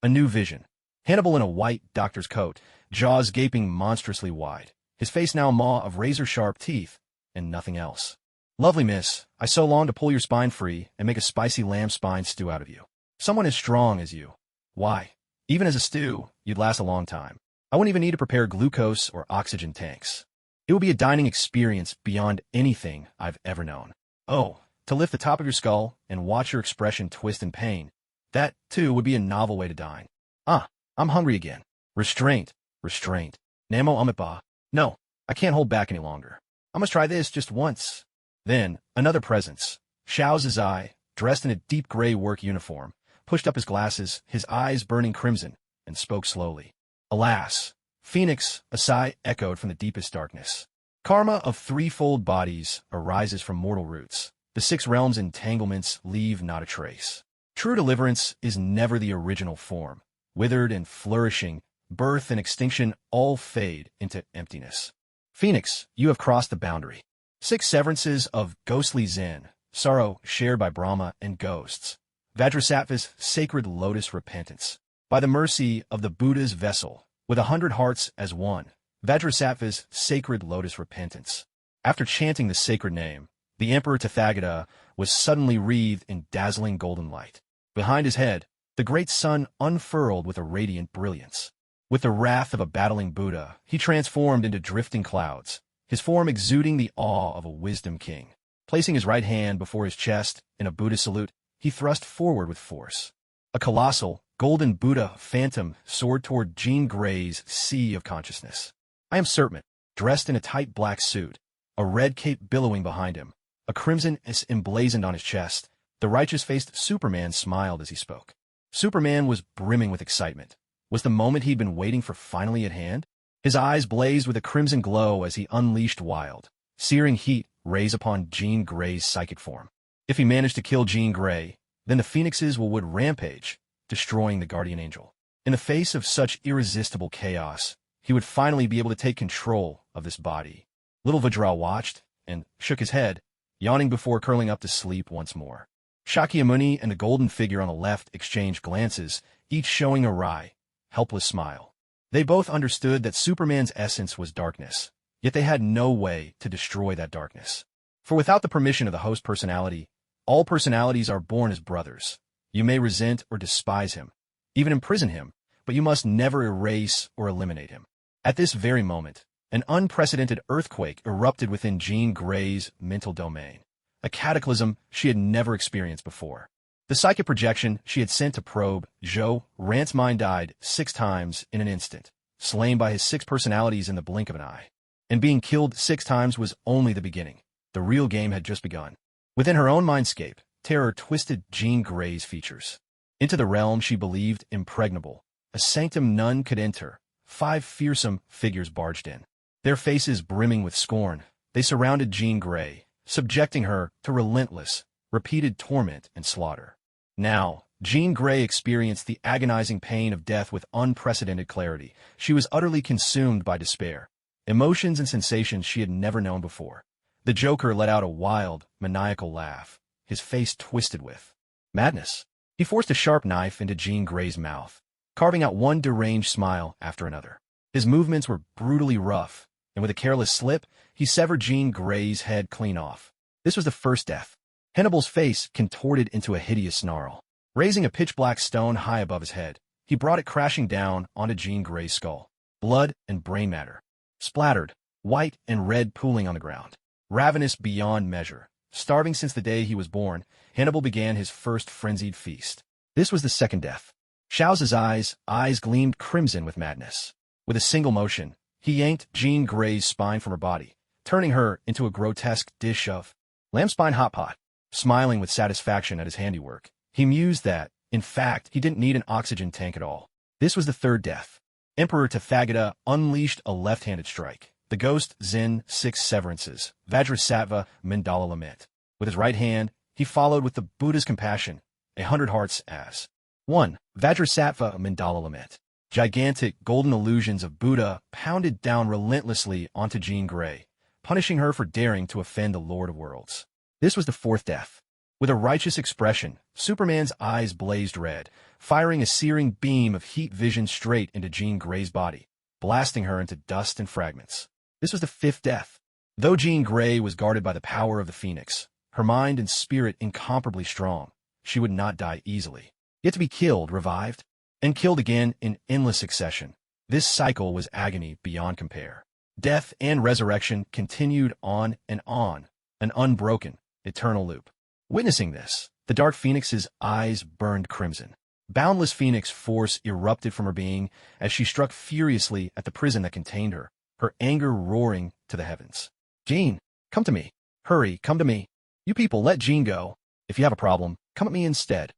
A new vision. Hannibal in a white doctor's coat, jaws gaping monstrously wide, his face now a maw of razor-sharp teeth, and nothing else. Lovely miss, I so long to pull your spine free and make a spicy lamb spine stew out of you. Someone as strong as you. Why, even as a stew, you'd last a long time. I wouldn't even need to prepare glucose or oxygen tanks. It would be a dining experience beyond anything I've ever known. Oh, to lift the top of your skull and watch your expression twist in pain, That, too, would be a novel way to dine. Ah, I'm hungry again. Restraint, restraint. Namo umitba. No, I can't hold back any longer. I must try this just once. Then, another presence. S.H.I.E.L.D, dressed in a deep gray work uniform, pushed up his glasses, his eyes burning crimson, and spoke slowly. Alas, Phoenix, a sigh echoed from the deepest darkness. Karma of threefold bodies arises from mortal roots. The six realms' entanglements leave not a trace. True deliverance is never the original form. Withered and flourishing, birth and extinction all fade into emptiness. Phoenix, you have crossed the boundary. 6 severances of ghostly Zen, sorrow shared by Brahma and ghosts. Vajrasattva's sacred lotus repentance. By the mercy of the Buddha's vessel, with 100 hearts as one, Vajrasattva's sacred lotus repentance. After chanting the sacred name, the Emperor Tathagata was suddenly wreathed in dazzling golden light. Behind his head, the great sun unfurled with a radiant brilliance. With the wrath of a battling Buddha, he transformed into drifting clouds, his form exuding the awe of a wisdom king. Placing his right hand before his chest in a Buddha salute, he thrust forward with force. A colossal, golden Buddha phantom soared toward Jean Grey's sea of consciousness. I am Serpent, dressed in a tight black suit, a red cape billowing behind him, a crimson S emblazoned on his chest. The righteous-faced Superman smiled as he spoke. Superman was brimming with excitement. Was the moment he'd been waiting for finally at hand? His eyes blazed with a crimson glow as he unleashed wild, searing heat rays upon Jean Grey's psychic form. If he managed to kill Jean Grey, then the Phoenixes would rampage, destroying the guardian angel. In the face of such irresistible chaos, he would finally be able to take control of this body. Little Vajra watched and shook his head, yawning before curling up to sleep once more. Shakyamuni and the golden figure on the left exchanged glances, each showing a wry, helpless smile. They both understood that Superman's essence was darkness, yet they had no way to destroy that darkness. For without the permission of the host personality, all personalities are born as brothers. You may resent or despise him, even imprison him, but you must never erase or eliminate him. At this very moment, an unprecedented earthquake erupted within Jean Grey's mental domain, a cataclysm she had never experienced before. The psychic projection she had sent to probe Zhou Rant's mind died 6 times in an instant, slain by his 6 personalities in the blink of an eye. And being killed 6 times was only the beginning. The real game had just begun. Within her own mindscape, terror twisted Jean Grey's features. Into the realm she believed impregnable, a sanctum none could enter, 5 fearsome figures barged in. Their faces brimming with scorn, they surrounded Jean Grey, subjecting her to relentless, repeated torment and slaughter. Now, Jean Grey experienced the agonizing pain of death with unprecedented clarity. She was utterly consumed by despair, emotions and sensations she had never known before. The Joker let out a wild, maniacal laugh, his face twisted with madness. He forced a sharp knife into Jean Grey's mouth, carving out one deranged smile after another. His movements were brutally rough, and with a careless slip, he severed Jean Grey's head clean off. This was the first death. Hannibal's face contorted into a hideous snarl. Raising a pitch-black stone high above his head, he brought it crashing down onto Jean Grey's skull. Blood and brain matter, splattered, white and red pooling on the ground. Ravenous beyond measure, starving since the day he was born, Hannibal began his first frenzied feast. This was the second death. Xiao's eyes gleamed crimson with madness. With a single motion, he yanked Jean Grey's spine from her body, turning her into a grotesque dish of lamb spine hot pot. Smiling with satisfaction at his handiwork, he mused that, in fact, he didn't need an oxygen tank at all. This was the third death. Emperor Tathagata unleashed a left-handed strike. The ghost Zen 6 severances, Vajrasattva Mandala Lament. With his right hand, he followed with the Buddha's compassion, 100 hearts as 1. Vajrasattva Mandala Lament. Gigantic golden illusions of Buddha pounded down relentlessly onto Jean Grey, punishing her for daring to offend the Lord of Worlds. This was the fourth death. With a righteous expression, Superman's eyes blazed red, firing a searing beam of heat vision straight into Jean Grey's body, blasting her into dust and fragments. This was the fifth death. Though Jean Grey was guarded by the power of the Phoenix, her mind and spirit incomparably strong, she would not die easily. Yet to be killed, revived, and killed again in endless succession. This cycle was agony beyond compare. Death and resurrection continued on and on, an unbroken, eternal loop. Witnessing this, the Dark Phoenix's eyes burned crimson. Boundless phoenix force erupted from her being as she struck furiously at the prison that contained her, her anger roaring to the heavens. Jean, come to me. Hurry, come to me. You people, let Jean go. If you have a problem, come at me instead.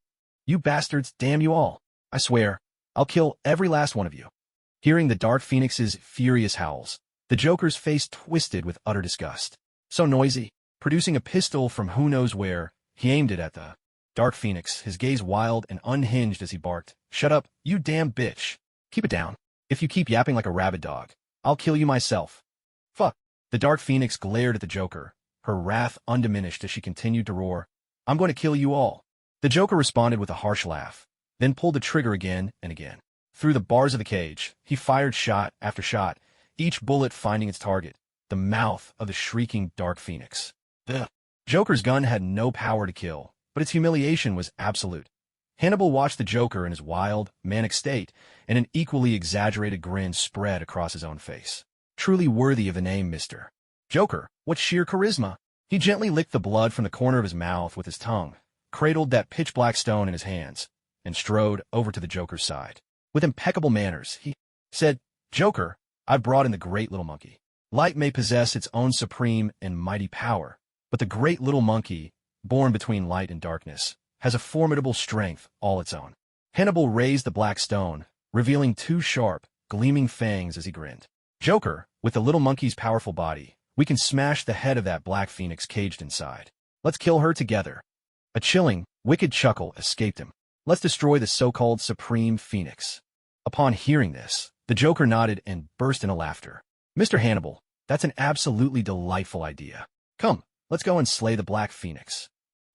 You bastards, damn you all. I swear, I'll kill every last one of you. Hearing the Dark Phoenix's furious howls, the Joker's face twisted with utter disgust. So noisy, producing a pistol from who knows where, he aimed it at the Dark Phoenix, his gaze wild and unhinged as he barked, "Shut up, you damn bitch. Keep it down. If you keep yapping like a rabid dog, I'll kill you myself." Fuck. The Dark Phoenix glared at the Joker, her wrath undiminished as she continued to roar, "I'm going to kill you all." The Joker responded with a harsh laugh, then pulled the trigger again and again. Through the bars of the cage, he fired shot after shot, each bullet finding its target, the mouth of the shrieking Dark Phoenix. The Joker's gun had no power to kill, but its humiliation was absolute. Hannibal watched the Joker in his wild, manic state, and an equally exaggerated grin spread across his own face. Truly worthy of the name Mr. Joker, what sheer charisma! He gently licked the blood from the corner of his mouth with his tongue, cradled that pitch-black stone in his hands, and strode over to the Joker's side. With impeccable manners, he said, "Joker, I've brought in the great little monkey. Light may possess its own supreme and mighty power, but the great little monkey, born between light and darkness, has a formidable strength all its own." Hannibal raised the black stone, revealing two sharp, gleaming fangs as he grinned. "Joker, with the little monkey's powerful body, we can smash the head of that black phoenix caged inside. Let's kill her together." A chilling, wicked chuckle escaped him. "Let's destroy the so-called Supreme Phoenix." Upon hearing this, the Joker nodded and burst into laughter. "Mr. Hannibal, that's an absolutely delightful idea. Come, let's go and slay the Black Phoenix."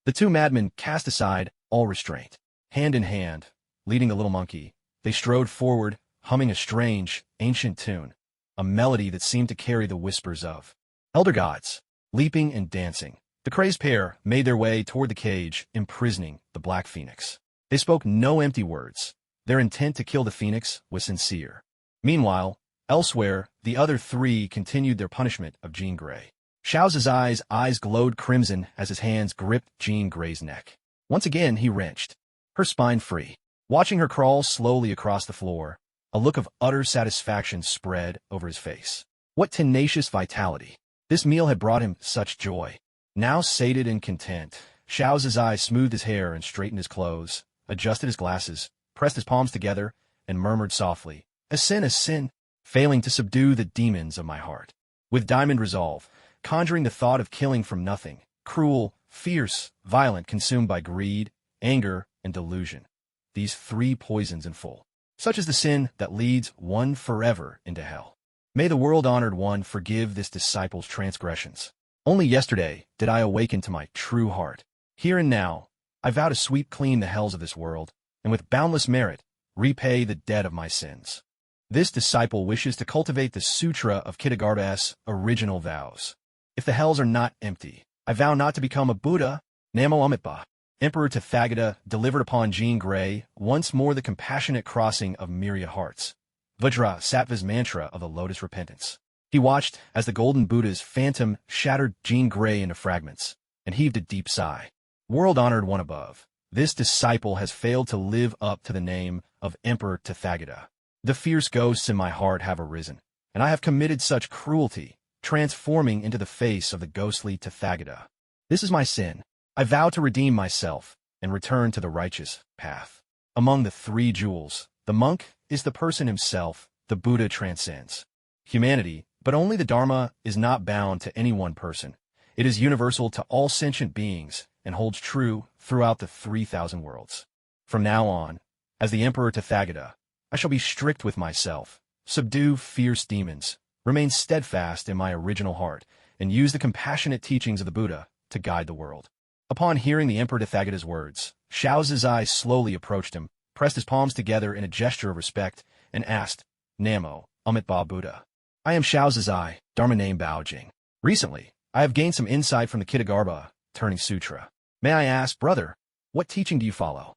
The two madmen cast aside all restraint. Hand in hand, leading the little monkey, they strode forward, humming a strange, ancient tune, a melody that seemed to carry the whispers of elder gods. Leaping and dancing, the crazed pair made their way toward the cage, imprisoning the Black Phoenix. They spoke no empty words. Their intent to kill the Phoenix was sincere. Meanwhile, elsewhere, the other three continued their punishment of Jean Grey. S.H.I.E.L.D's eyes glowed crimson as his hands gripped Jean Grey's neck. Once again, he wrenched her spine free. Watching her crawl slowly across the floor, a look of utter satisfaction spread over his face. What tenacious vitality! This meal had brought him such joy. Now sated and content, S.H.I.E.L.D's smoothed his hair and straightened his clothes, adjusted his glasses, pressed his palms together, and murmured softly, a sin, failing to subdue the demons of my heart." With diamond resolve, conjuring the thought of killing from nothing, cruel, fierce, violent, consumed by greed, anger, and delusion. These three poisons in full. Such is the sin that leads one forever into hell. May the world-honored one forgive this disciple's transgressions. Only yesterday did I awaken to my true heart. Here and now, I vow to sweep clean the hells of this world, and with boundless merit, repay the debt of my sins. This disciple wishes to cultivate the Sutra of Kitagarbha's original vows. If the hells are not empty, I vow not to become a Buddha. Namo Amitabha. Emperor Tathagata delivered upon Jean Grey once more the compassionate crossing of myriad hearts. Vajra Sattva's mantra of the Lotus Repentance. He watched as the Golden Buddha's phantom shattered Jean Grey into fragments, and heaved a deep sigh. World-honored one above, this disciple has failed to live up to the name of Emperor Tathagata. The fierce ghosts in my heart have arisen, and I have committed such cruelty, transforming into the face of the ghostly Tathagata. This is my sin. I vow to redeem myself and return to the righteous path. Among the three jewels, the monk is the person himself. The Buddha transcends humanity, but only the Dharma is not bound to any one person. It is universal to all sentient beings and holds true throughout the 3,000 worlds. From now on, as the Emperor Tathagata, I shall be strict with myself, subdue fierce demons, remain steadfast in my original heart, and use the compassionate teachings of the Buddha to guide the world. Upon hearing the Emperor Tathagata's words, S.H.I.E.L.D's slowly approached him, pressed his palms together in a gesture of respect, and asked, "Namo Amitabha Buddha. I am S.H.I.E.L.D, Dharma name Bao Jing. Recently, I have gained some insight from the Kitagarbha Turning Sutra. May I ask, brother, what teaching do you follow?"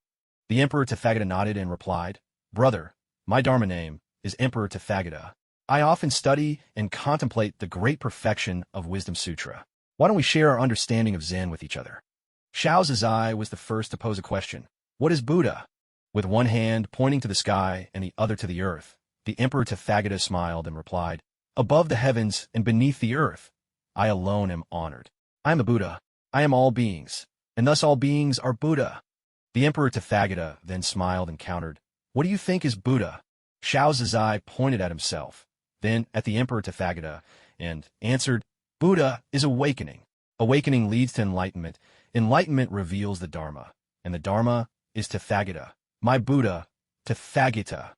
The Emperor Tathagata nodded and replied, "Brother, my Dharma name is Emperor Tathagata. I often study and contemplate the great perfection of Wisdom Sutra. Why don't we share our understanding of Zen with each other?" S.H.I.E.L.D was the first to pose a question. "What is Buddha?" With one hand pointing to the sky and the other to the earth, the Emperor Tathagata smiled and replied, "Above the heavens and beneath the earth, I alone am honored. I am a Buddha. I am all beings, and thus all beings are Buddha." The Emperor Tathagata then smiled and countered, "What do you think is Buddha?" Xiao Zizai pointed at himself, then at the Emperor Tathagata, and answered, "Buddha is awakening. Awakening leads to enlightenment. Enlightenment reveals the Dharma, and the Dharma is Tathagata. My Buddha, Tathagata."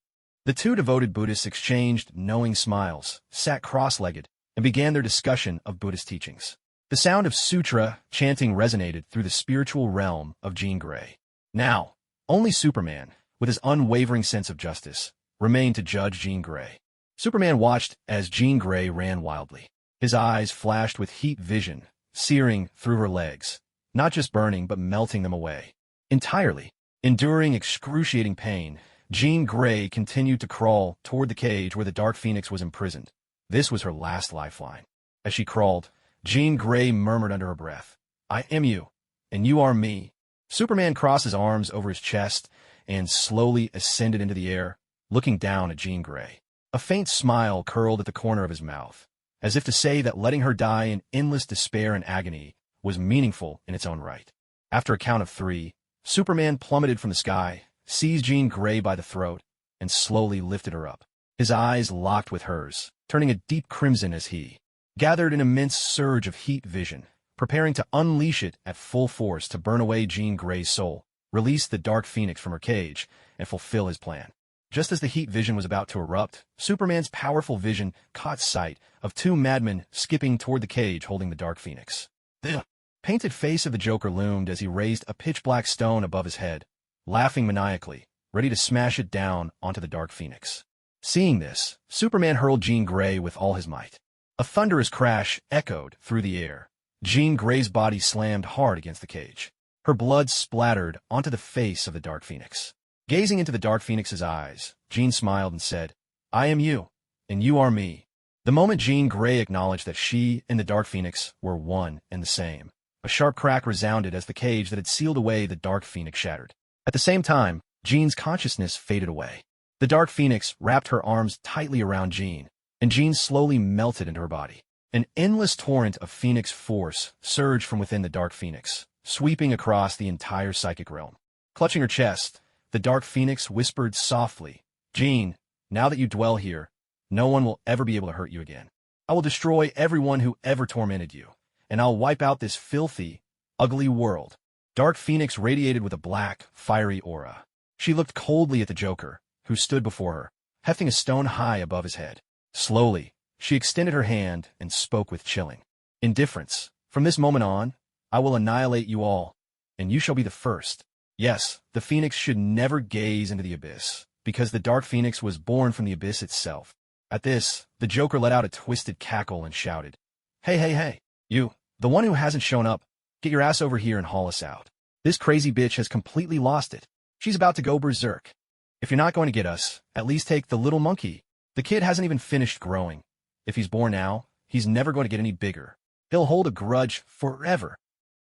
The two devoted Buddhists exchanged knowing smiles, sat cross-legged, and began their discussion of Buddhist teachings. The sound of sutra chanting resonated through the spiritual realm of Jean Grey. Now, only Superman, with his unwavering sense of justice, remained to judge Jean Grey. Superman watched as Jean Grey ran wildly. His eyes flashed with heat vision, searing through her legs, not just burning but melting them away entirely. Enduring excruciating pain, Jean Grey continued to crawl toward the cage where the Dark Phoenix was imprisoned. This was her last lifeline. As she crawled, Jean Grey murmured under her breath, "I am you, and you are me." Superman crossed his arms over his chest and slowly ascended into the air, looking down at Jean Grey. A faint smile curled at the corner of his mouth, as if to say that letting her die in endless despair and agony was meaningful in its own right. After a count of 3, Superman plummeted from the sky, seized Jean Grey by the throat, and slowly lifted her up. His eyes locked with hers, turning a deep crimson as he gathered an immense surge of heat vision, preparing to unleash it at full force to burn away Jean Grey's soul, release the Dark Phoenix from her cage, and fulfill his plan. Just as the heat vision was about to erupt, Superman's powerful vision caught sight of 2 madmen skipping toward the cage holding the Dark Phoenix. The painted face of the Joker loomed as he raised a pitch-black stone above his head, laughing maniacally, ready to smash it down onto the Dark Phoenix. Seeing this, Superman hurled Jean Grey with all his might. A thunderous crash echoed through the air. Jean Grey's body slammed hard against the cage. Her blood splattered onto the face of the Dark Phoenix. Gazing into the Dark Phoenix's eyes, Jean smiled and said, "I am you, and you are me." The moment Jean Grey acknowledged that she and the Dark Phoenix were one and the same, a sharp crack resounded as the cage that had sealed away the Dark Phoenix shattered. At the same time, Jean's consciousness faded away. The Dark Phoenix wrapped her arms tightly around Jean, and Jean slowly melted into her body. An endless torrent of Phoenix force surged from within the Dark Phoenix, sweeping across the entire psychic realm. Clutching her chest, the Dark Phoenix whispered softly, "Jean, now that you dwell here, no one will ever be able to hurt you again. I will destroy everyone who ever tormented you, and I'll wipe out this filthy, ugly world." Dark Phoenix radiated with a black, fiery aura. She looked coldly at the Joker, who stood before her, hefting a stone high above his head. Slowly, she extended her hand and spoke with chilling indifference. "From this moment on, I will annihilate you all, and you shall be the first." Yes, the Phoenix should never gaze into the abyss, because the Dark Phoenix was born from the abyss itself. At this, the Joker let out a twisted cackle and shouted, "Hey, hey, hey, you, the one who hasn't shown up, get your ass over here and haul us out. This crazy bitch has completely lost it. She's about to go berserk. If you're not going to get us, at least take the little monkey. The kid hasn't even finished growing. If he's born now, he's never going to get any bigger. He'll hold a grudge forever."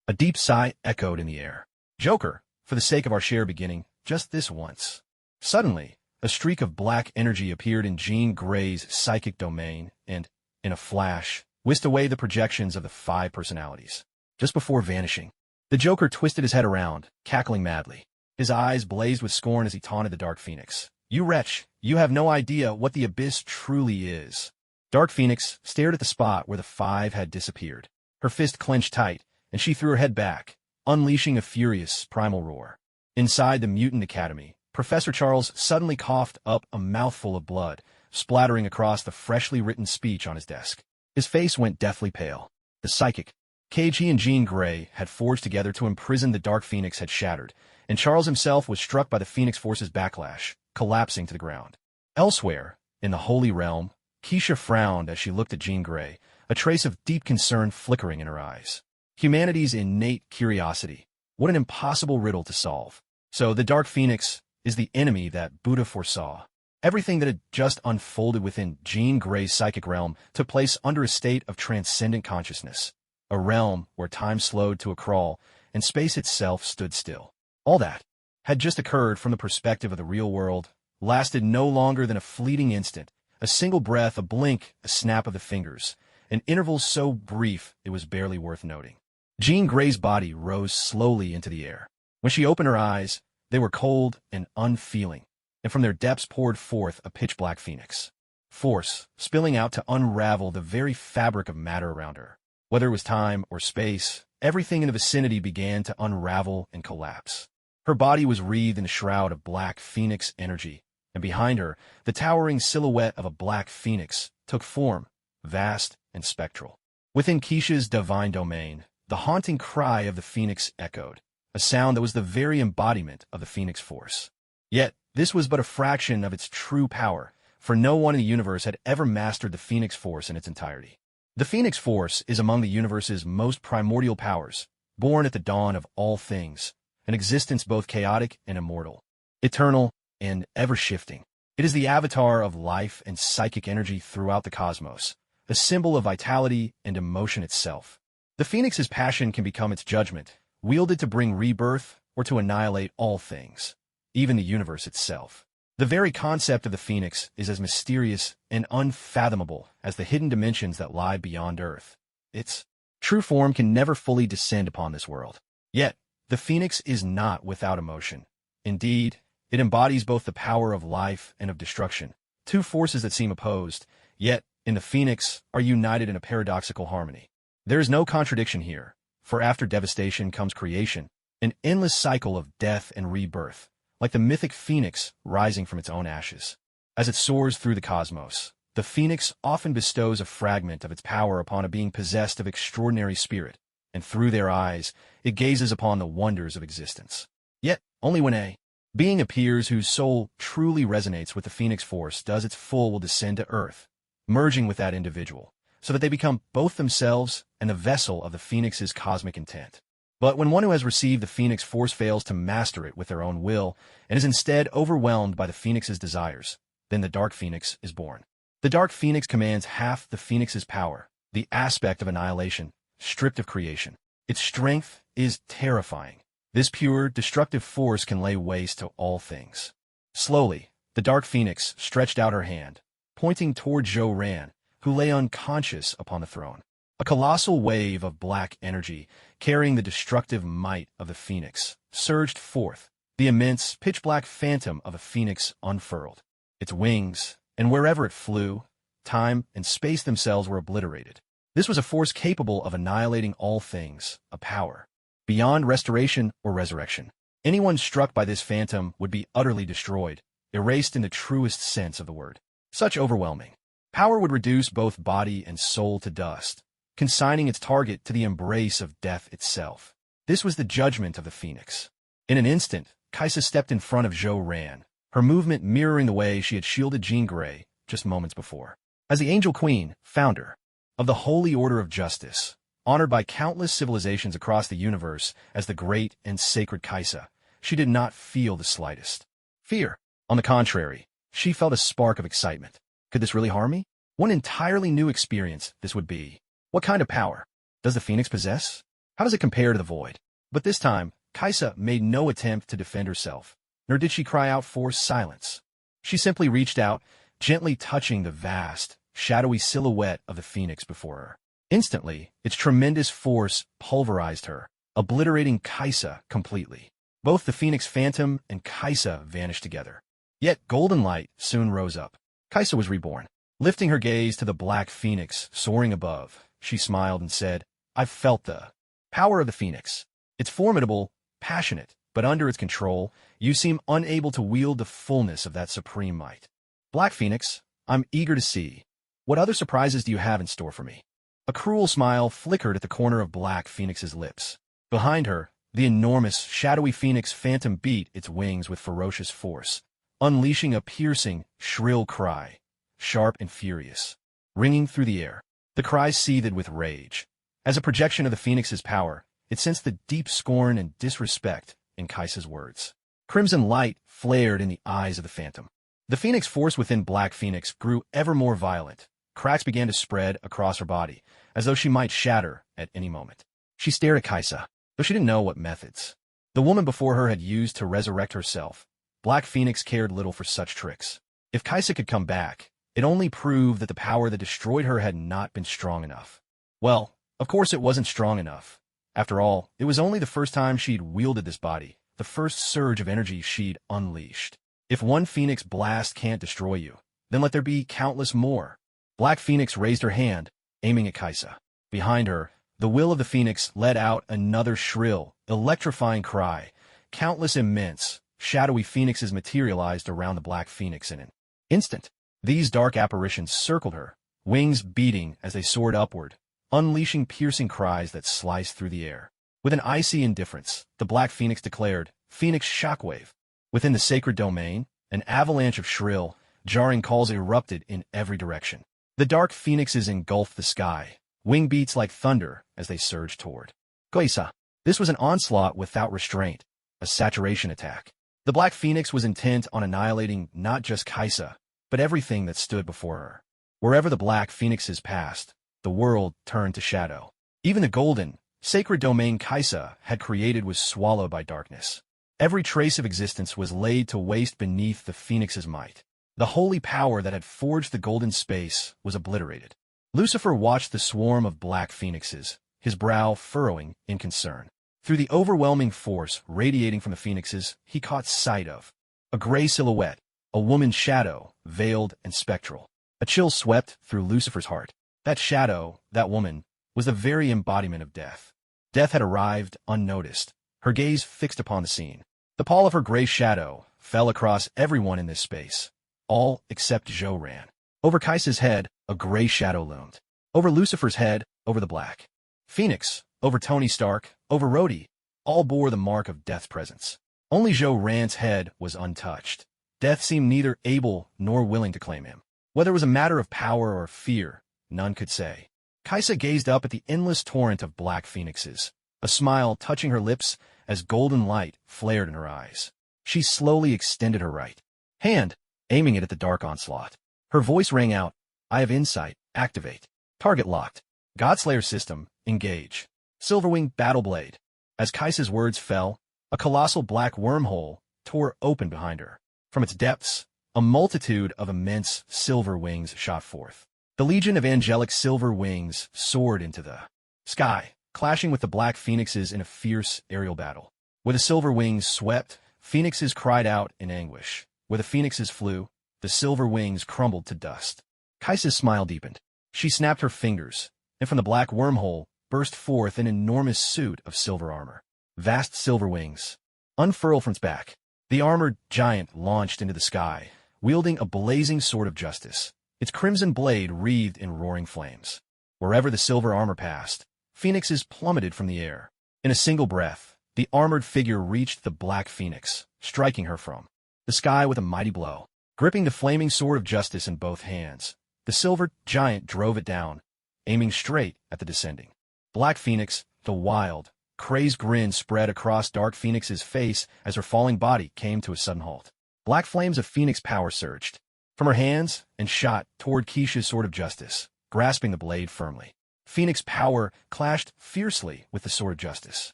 A deep sigh echoed in the air. "Joker, for the sake of our shared beginning, just this once." Suddenly, a streak of black energy appeared in Jean Grey's psychic domain and, in a flash, whisked away the projections of the 5 personalities. Just before vanishing, the Joker twisted his head around, cackling madly. His eyes blazed with scorn as he taunted the Dark Phoenix. "You wretch, you have no idea what the abyss truly is." Dark Phoenix stared at the spot where the 5 had disappeared. Her fist clenched tight, and she threw her head back, unleashing a furious, primal roar. Inside the Mutant Academy, Professor Charles suddenly coughed up a mouthful of blood, splattering across the freshly written speech on his desk. His face went deathly pale. The psychic cage he and Jean Grey had forged together to imprison the Dark Phoenix had shattered, and Charles himself was struck by the Phoenix Force's backlash, collapsing to the ground. Elsewhere, in the Holy Realm, Keisha frowned as she looked at Jean Grey, a trace of deep concern flickering in her eyes. Humanity's innate curiosity. What an impossible riddle to solve. So the Dark Phoenix is the enemy that Buddha foresaw. Everything that had just unfolded within Jean Grey's psychic realm took place under a state of transcendent consciousness, a realm where time slowed to a crawl and space itself stood still. All that had just occurred from the perspective of the real world, lasted no longer than a fleeting instant, a single breath, a blink, a snap of the fingers, an interval so brief it was barely worth noting. Jean Grey's body rose slowly into the air. When she opened her eyes, they were cold and unfeeling, and from their depths poured forth a pitch-black phoenix. Force, spilling out to unravel the very fabric of matter around her. Whether it was time or space, everything in the vicinity began to unravel and collapse. Her body was wreathed in a shroud of black phoenix energy, and behind her, the towering silhouette of a black phoenix took form, vast and spectral. Within Keisha's divine domain, the haunting cry of the phoenix echoed, a sound that was the very embodiment of the phoenix force. Yet, this was but a fraction of its true power, for no one in the universe had ever mastered the phoenix force in its entirety. The phoenix force is among the universe's most primordial powers, born at the dawn of all things, an existence both chaotic and immortal, eternal and ever-shifting. It is the avatar of life and psychic energy throughout the cosmos, a symbol of vitality and emotion itself. The phoenix's passion can become its judgment, wielded to bring rebirth or to annihilate all things, even the universe itself. The very concept of the phoenix is as mysterious and unfathomable as the hidden dimensions that lie beyond Earth. Its true form can never fully descend upon this world. Yet, the phoenix is not without emotion. Indeed, it embodies both the power of life and of destruction, two forces that seem opposed, yet, in the phoenix, are united in a paradoxical harmony. There is no contradiction here, for after devastation comes creation, an endless cycle of death and rebirth, like the mythic phoenix rising from its own ashes. As it soars through the cosmos, the phoenix often bestows a fragment of its power upon a being possessed of extraordinary spirit, and through their eyes, it gazes upon the wonders of existence. Yet, only when a being appears whose soul truly resonates with the phoenix force does its full will descend to Earth, merging with that individual, so that they become both themselves and the vessel of the phoenix's cosmic intent. But when one who has received the phoenix force fails to master it with their own will, and is instead overwhelmed by the phoenix's desires, then the dark phoenix is born. The dark phoenix commands half the phoenix's power, the aspect of annihilation, stripped of creation. Its strength is terrifying. This pure, destructive force can lay waste to all things. Slowly, the dark phoenix stretched out her hand, pointing toward Zhou Ran, who lay unconscious upon the throne. A colossal wave of black energy, carrying the destructive might of the phoenix, surged forth, the immense, pitch-black phantom of a phoenix unfurled. Its wings, and wherever it flew, time and space themselves were obliterated. This was a force capable of annihilating all things, a power beyond restoration or resurrection. Anyone struck by this phantom would be utterly destroyed, erased in the truest sense of the word. Such overwhelming power would reduce both body and soul to dust, consigning its target to the embrace of death itself. This was the judgment of the phoenix. In an instant, Kaisa stepped in front of Zhou Ran, her movement mirroring the way she had shielded Jean Grey just moments before. As the Angel Queen, founder of the Holy Order of Justice, honored by countless civilizations across the universe as the great and sacred Kaisa, she did not feel the slightest fear. On the contrary, she felt a spark of excitement. Could this really harm me? What an entirely new experience this would be. What kind of power does the phoenix possess? How does it compare to the void? But this time, Kaisa made no attempt to defend herself, nor did she cry out for silence. She simply reached out, gently touching the vast, shadowy silhouette of the phoenix before her. Instantly, its tremendous force pulverized her, obliterating Kaisa completely. Both the phoenix phantom and Kaisa vanished together. Yet golden light soon rose up. Kaisa was reborn. Lifting her gaze to the black phoenix soaring above, she smiled and said, "I've felt the power of the phoenix. It's formidable, passionate, but under its control, you seem unable to wield the fullness of that supreme might. Black Phoenix, I'm eager to see. What other surprises do you have in store for me?" A cruel smile flickered at the corner of Black Phoenix's lips. Behind her, the enormous, shadowy phoenix phantom beat its wings with ferocious force, unleashing a piercing, shrill cry, sharp and furious, ringing through the air. The cry seethed with rage. As a projection of the phoenix's power, it sensed the deep scorn and disrespect in Kaisa's words. Crimson light flared in the eyes of the phantom. The phoenix force within Black Phoenix grew ever more violent. Cracks began to spread across her body, as though she might shatter at any moment. She stared at Kaisa, though she didn't know what methods The woman before her had used to resurrect herself. Black Phoenix cared little for such tricks. If Kaisa could come back, it only proved that the power that destroyed her had not been strong enough. Well, of course it wasn't strong enough. After all, it was only the first time she'd wielded this body, the first surge of energy she'd unleashed. If one Phoenix blast can't destroy you, then let there be countless more. Black Phoenix raised her hand, aiming at Kaisa. Behind her, the will of the Phoenix let out another shrill, electrifying cry. Countless immense, shadowy phoenixes materialized around the Black Phoenix in an instant. These dark apparitions circled her, wings beating as they soared upward, unleashing piercing cries that sliced through the air. With an icy indifference, the Black Phoenix declared, "Phoenix Shockwave." Within the sacred domain, an avalanche of shrill, jarring calls erupted in every direction. The dark phoenixes engulfed the sky, wing beats like thunder as they surged toward Kaisa. This was an onslaught without restraint, a saturation attack. The Black Phoenix was intent on annihilating not just Kaisa, but everything that stood before her. Wherever the Black Phoenixes passed, the world turned to shadow. Even the golden, sacred domain Kaisa had created was swallowed by darkness. Every trace of existence was laid to waste beneath the Phoenix's might. The holy power that had forged the golden space was obliterated. Lucifer watched the swarm of Black Phoenixes, his brow furrowing in concern. Through the overwhelming force radiating from the Phoenixes, he caught sight of a gray silhouette, a woman's shadow, veiled and spectral. A chill swept through Lucifer's heart. That shadow, that woman, was the very embodiment of death. Death had arrived unnoticed, her gaze fixed upon the scene. The pall of her gray shadow fell across everyone in this space, all except Jo-Ran. Over Kaisa's head, a gray shadow loomed. Over Lucifer's head, over the Black Phoenix, over Tony Stark, over Rhodey, all bore the mark of death's presence. Only Jo-Ran's head was untouched. Death seemed neither able nor willing to claim him. Whether it was a matter of power or fear, none could say. Kaisa gazed up at the endless torrent of Black Phoenixes, a smile touching her lips as golden light flared in her eyes. She slowly extended her right hand, aiming it at the dark onslaught. Her voice rang out, "I have insight, activate. Target locked. Godslayer system, engage. Silverwing battle blade." As Kaisa's words fell, a colossal black wormhole tore open behind her. From its depths, a multitude of immense silver wings shot forth. The legion of angelic silver wings soared into the sky, clashing with the Black Phoenixes in a fierce aerial battle. Where the silver wings swept, Phoenixes cried out in anguish. Where the Phoenixes flew, the silver wings crumbled to dust. Kaisa's smile deepened. She snapped her fingers, and from the black wormhole burst forth an enormous suit of silver armor. Vast silver wings unfurled from its back. The armored giant launched into the sky, wielding a blazing sword of justice, its crimson blade wreathed in roaring flames. Wherever the silver armor passed, Phoenixes plummeted from the air. In a single breath, the armored figure reached the Black Phoenix, striking her from the sky with a mighty blow. Gripping the flaming sword of justice in both hands, the silver giant drove it down, aiming straight at the descending Black Phoenix. The wild, crazed grin spread across Dark Phoenix's face as her falling body came to a sudden halt. Black flames of Phoenix power surged from her hands and shot toward Keisha's sword of justice, grasping the blade firmly. Phoenix power clashed fiercely with the sword of justice.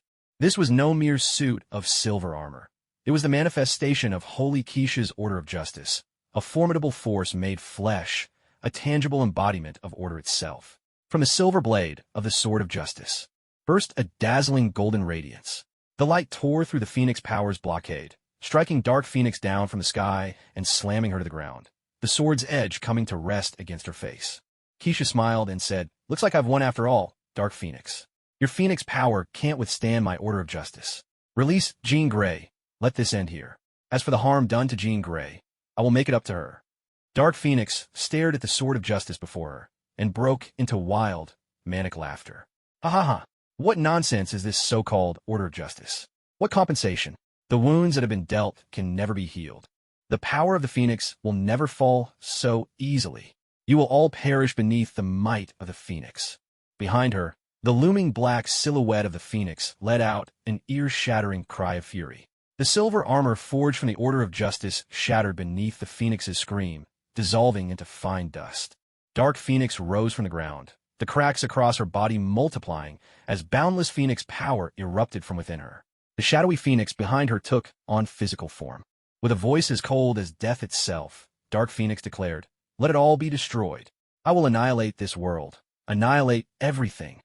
This was no mere suit of silver armor. It was the manifestation of Holy Keisha's order of justice, a formidable force made flesh, a tangible embodiment of order itself. From the silver blade of the sword of justice burst a dazzling golden radiance. The light tore through the Phoenix power's blockade, striking Dark Phoenix down from the sky and slamming her to the ground, the sword's edge coming to rest against her face. Keisha smiled and said, "Looks like I've won after all, Dark Phoenix. Your Phoenix power can't withstand my order of justice. Release Jean Grey. Let this end here. As for the harm done to Jean Grey, I will make it up to her." Dark Phoenix stared at the sword of justice before her and broke into wild, manic laughter. "Ha ha ha! What nonsense is this so-called order of justice? What compensation? The wounds that have been dealt can never be healed. The power of the Phoenix will never fall so easily. You will all perish beneath the might of the Phoenix." Behind her, the looming black silhouette of the Phoenix let out an ear-shattering cry of fury. The silver armor forged from the order of justice shattered beneath the Phoenix's scream, dissolving into fine dust. Dark Phoenix rose from the ground, the cracks across her body multiplying as boundless Phoenix power erupted from within her. The shadowy phoenix behind her took on physical form. With a voice as cold as death itself, Dark Phoenix declared, "Let it all be destroyed. I will annihilate this world. Annihilate everything."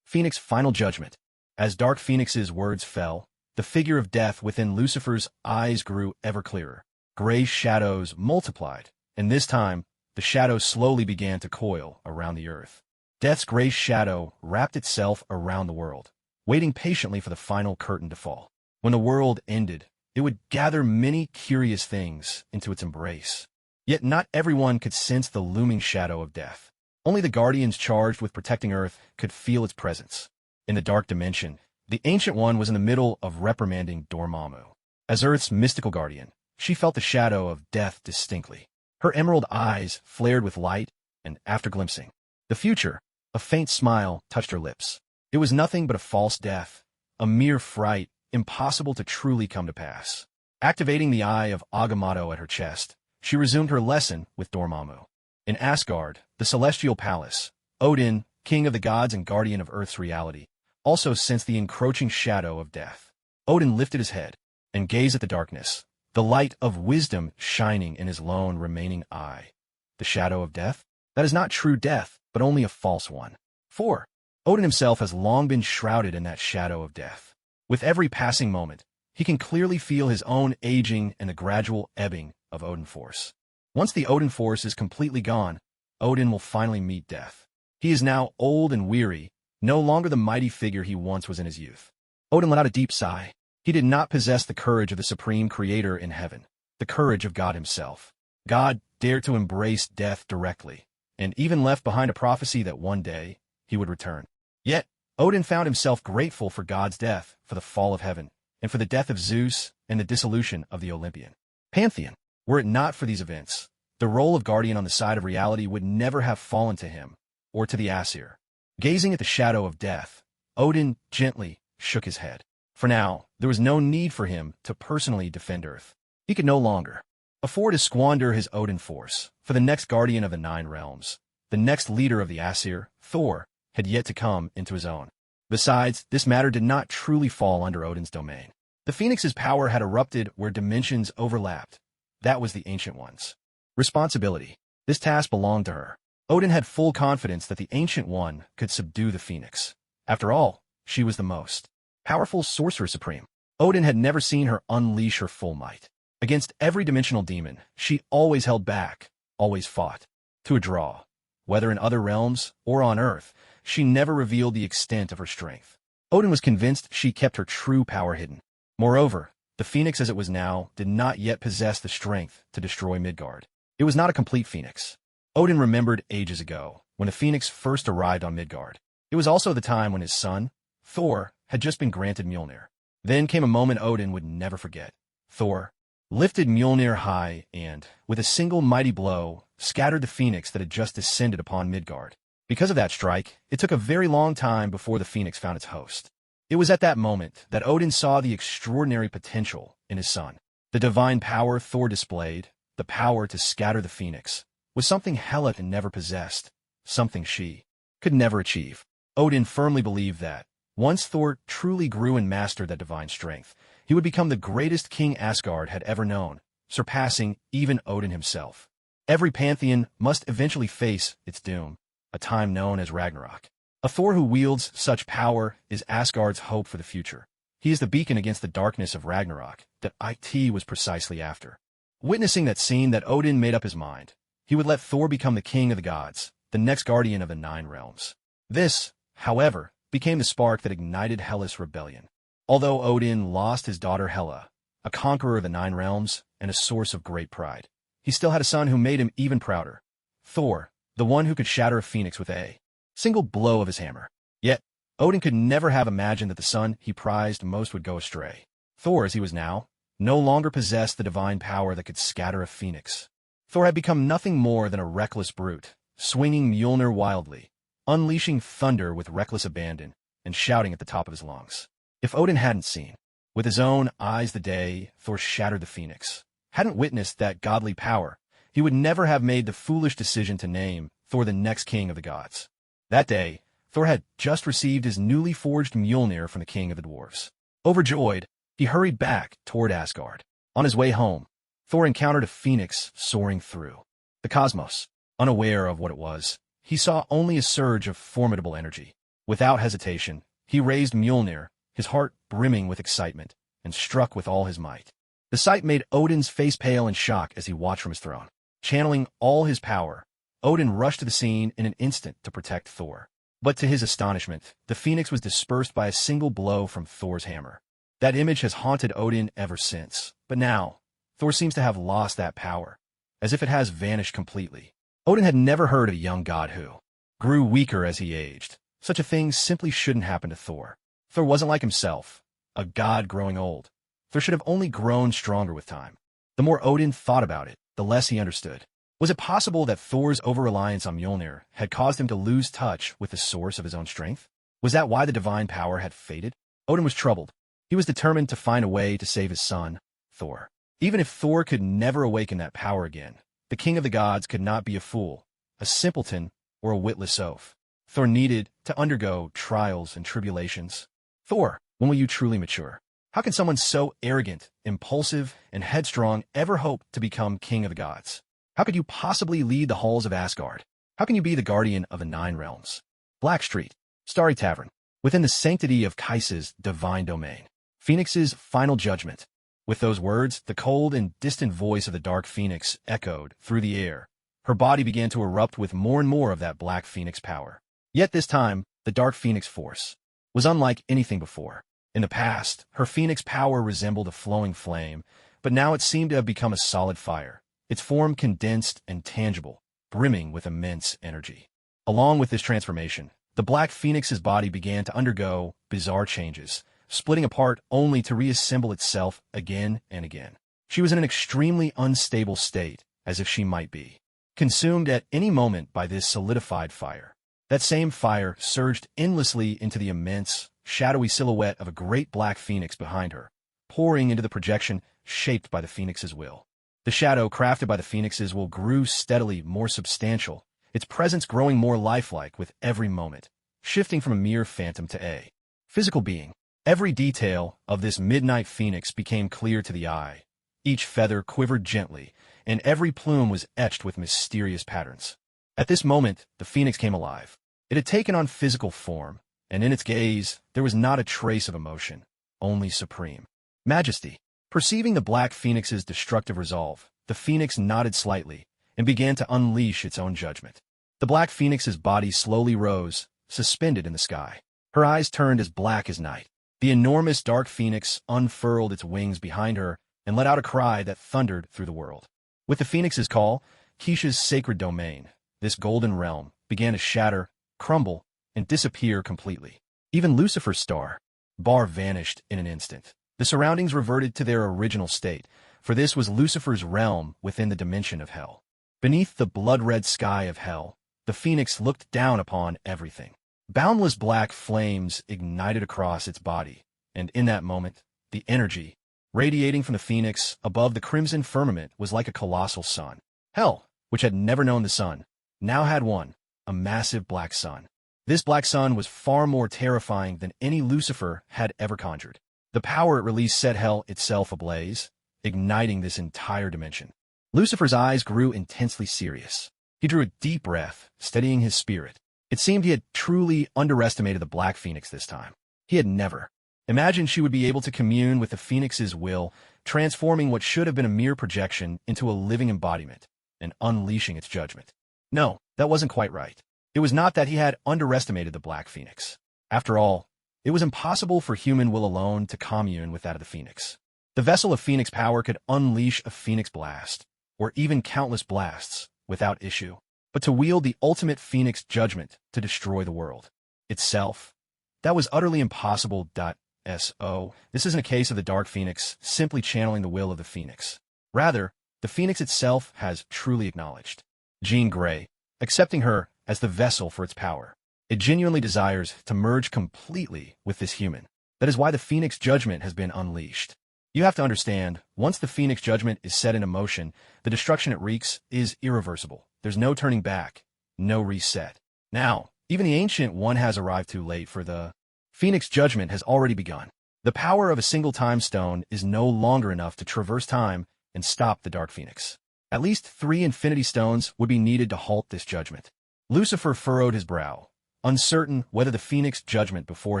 Phoenix Final Judgment. As Dark Phoenix's words fell, the figure of death within Lucifer's eyes grew ever clearer. Gray shadows multiplied, and this time, the shadows slowly began to coil around the earth. Death's gray shadow wrapped itself around the world, waiting patiently for the final curtain to fall. When the world ended, it would gather many curious things into its embrace. Yet not everyone could sense the looming shadow of death. Only the guardians charged with protecting Earth could feel its presence. In the dark dimension, the Ancient One was in the middle of reprimanding Dormammu. As Earth's mystical guardian, she felt the shadow of death distinctly. Her emerald eyes flared with light, and after glimpsing the future, a faint smile touched her lips. It was nothing but a false death, a mere fright, impossible to truly come to pass. Activating the eye of Agamotto at her chest, she resumed her lesson with Dormammu. In Asgard, the celestial palace, Odin, king of the gods and guardian of Earth's reality, also sensed the encroaching shadow of death. Odin lifted his head and gazed at the darkness, the light of wisdom shining in his lone remaining eye. The shadow of death? That is not true death, but only a false one. For Odin himself has long been shrouded in that shadow of death. With every passing moment, he can clearly feel his own aging and the gradual ebbing of Odin force. Once the Odin force is completely gone, Odin will finally meet death. He is now old and weary, no longer the mighty figure he once was in his youth. Odin let out a deep sigh. He did not possess the courage of the supreme creator in heaven, the courage of God himself. God dared to embrace death directly, and even left behind a prophecy that one day he would return. Yet, Odin found himself grateful for God's death, for the fall of heaven, and for the death of Zeus and the dissolution of the Olympian pantheon. Were it not for these events, the role of guardian on the side of reality would never have fallen to him, or to the Aesir. Gazing at the shadow of death, Odin gently shook his head. For now, there was no need for him to personally defend Earth. He could no longer afford to squander his Odin force, for the next guardian of the Nine Realms, the next leader of the Aesir, Thor, had yet to come into his own. Besides, this matter did not truly fall under Odin's domain. The Phoenix's power had erupted where dimensions overlapped. That was the Ancient One's responsibility. This task belonged to her. Odin had full confidence that the Ancient One could subdue the Phoenix. After all, she was the most powerful sorcerer supreme. Odin had never seen her unleash her full might. Against every dimensional demon, she always held back, always fought. To a draw. Whether in other realms or on Earth, she never revealed the extent of her strength. Odin was convinced she kept her true power hidden. Moreover, the Phoenix as it was now did not yet possess the strength to destroy Midgard. It was not a complete Phoenix. Odin remembered ages ago, when the Phoenix first arrived on Midgard. It was also the time when his son, Thor, had just been granted Mjolnir. Then came a moment Odin would never forget. Thor lifted Mjolnir high and, with a single mighty blow, scattered the Phoenix that had just descended upon Midgard. Because of that strike, it took a very long time before the Phoenix found its host. It was at that moment that Odin saw the extraordinary potential in his son. The divine power Thor displayed, the power to scatter the Phoenix, was something Hela had never possessed, something she could never achieve. Odin firmly believed that, once Thor truly grew and mastered that divine strength, he would become the greatest king Asgard had ever known, surpassing even Odin himself. Every pantheon must eventually face its doom, a time known as Ragnarok. A Thor who wields such power is Asgard's hope for the future. He is the beacon against the darkness of Ragnarok that it was precisely after. Witnessing that scene that Odin made up his mind. He would let Thor become the king of the gods, the next guardian of the Nine Realms. This, however, became the spark that ignited Hela's rebellion. Although Odin lost his daughter Hela, a conqueror of the Nine Realms and a source of great pride, he still had a son who made him even prouder. Thor, the one who could shatter a phoenix with a single blow of his hammer. Yet, Odin could never have imagined that the son he prized most would go astray. Thor, as he was now, no longer possessed the divine power that could scatter a phoenix. Thor had become nothing more than a reckless brute, swinging Mjolnir wildly, unleashing thunder with reckless abandon, and shouting at the top of his lungs. If Odin hadn't seen, with his own eyes the day Thor shattered the phoenix, hadn't witnessed that godly power, he would never have made the foolish decision to name Thor the next king of the gods. That day, Thor had just received his newly forged Mjolnir from the king of the dwarves. Overjoyed, He hurried back toward Asgard. On his way home, Thor encountered a phoenix soaring through the cosmos. Unaware of what it was, he saw only a surge of formidable energy. Without hesitation, he raised Mjolnir, his heart brimming with excitement, and struck with all his might. The sight made Odin's face pale in shock as he watched from his throne. Channeling all his power, Odin rushed to the scene in an instant to protect Thor. But to his astonishment, the phoenix was dispersed by a single blow from Thor's hammer. That image has haunted Odin ever since, but now, Thor seems to have lost that power, as if it has vanished completely. Odin had never heard of a young god who grew weaker as he aged. Such a thing simply shouldn't happen to Thor. Thor wasn't like himself, a god growing old. Thor should have only grown stronger with time. The more Odin thought about it, the less he understood. Was it possible that Thor's over-reliance on Mjolnir had caused him to lose touch with the source of his own strength? Was that why the divine power had faded? Odin was troubled. He was determined to find a way to save his son, Thor. Even if Thor could never awaken that power again, the king of the gods could not be a fool, a simpleton, or a witless oaf. Thor needed to undergo trials and tribulations. Thor, when will you truly mature? How can someone so arrogant, impulsive, and headstrong ever hope to become king of the gods? How could you possibly lead the halls of Asgard? How can you be the guardian of the 9 realms? Black Street, Starry Tavern, within the sanctity of Kaisa's divine domain. Phoenix's final judgment. With those words, the cold and distant voice of the Dark Phoenix echoed through the air. Her body began to erupt with more and more of that Black Phoenix power. Yet this time, the Dark Phoenix force was unlike anything before. In the past, her Phoenix power resembled a flowing flame, but now it seemed to have become a solid fire, its form condensed and tangible, brimming with immense energy. Along with this transformation, the Black Phoenix's body began to undergo bizarre changes, splitting apart only to reassemble itself again and again. She was in an extremely unstable state, as if she might be consumed at any moment by this solidified fire. That same fire surged endlessly into the immense, shadowy silhouette of a great black phoenix behind her, pouring into the projection shaped by the phoenix's will. The shadow crafted by the phoenix's will grew steadily more substantial, its presence growing more lifelike with every moment, shifting from a mere phantom to a physical being. Every detail of this midnight phoenix became clear to the eye. Each feather quivered gently, and every plume was etched with mysterious patterns. At this moment, the phoenix came alive. It had taken on physical form, and in its gaze, there was not a trace of emotion, only supreme majesty. Perceiving the Black Phoenix's destructive resolve, the phoenix nodded slightly and began to unleash its own judgment. The Black Phoenix's body slowly rose, suspended in the sky. Her eyes turned as black as night. The enormous Dark Phoenix unfurled its wings behind her and let out a cry that thundered through the world. With the phoenix's call, Kisha's sacred domain, this golden realm, began to shatter, crumble, and disappear completely. Even Lucifer's star, bar vanished in an instant. The surroundings reverted to their original state, for this was Lucifer's realm within the dimension of hell. Beneath the blood-red sky of hell, the phoenix looked down upon everything. Boundless black flames ignited across its body, and in that moment, the energy, radiating from the phoenix above the crimson firmament, was like a colossal sun. Hell, which had never known the sun, now had one, a massive black sun. This black sun was far more terrifying than any Lucifer had ever conjured. The power it released set hell itself ablaze, igniting this entire dimension. Lucifer's eyes grew intensely serious. He drew a deep breath, steadying his spirit. It seemed he had truly underestimated the Black Phoenix this time. He had never imagined she would be able to commune with the Phoenix's will, transforming what should have been a mere projection into a living embodiment, and unleashing its judgment. No, that wasn't quite right. It was not that he had underestimated the Black Phoenix. After all, it was impossible for human will alone to commune with that of the Phoenix. The vessel of Phoenix power could unleash a Phoenix blast, or even countless blasts, without issue. But to wield the ultimate Phoenix judgment to destroy the world itself, that was utterly impossible. So, this isn't a case of the Dark Phoenix simply channeling the will of the Phoenix. Rather, the Phoenix itself has truly acknowledged Jean Grey, accepting her as the vessel for its power. It genuinely desires to merge completely with this human. That is why the Phoenix judgment has been unleashed. You have to understand, once the Phoenix judgment is set in motion, the destruction it wreaks is irreversible. There's no turning back, no reset. Now, even the Ancient One has arrived too late, for the Phoenix judgment has already begun. The power of a single time stone is no longer enough to traverse time and stop the Dark Phoenix. At least 3 Infinity Stones would be needed to halt this judgment. Lucifer furrowed his brow, uncertain whether the Phoenix judgment before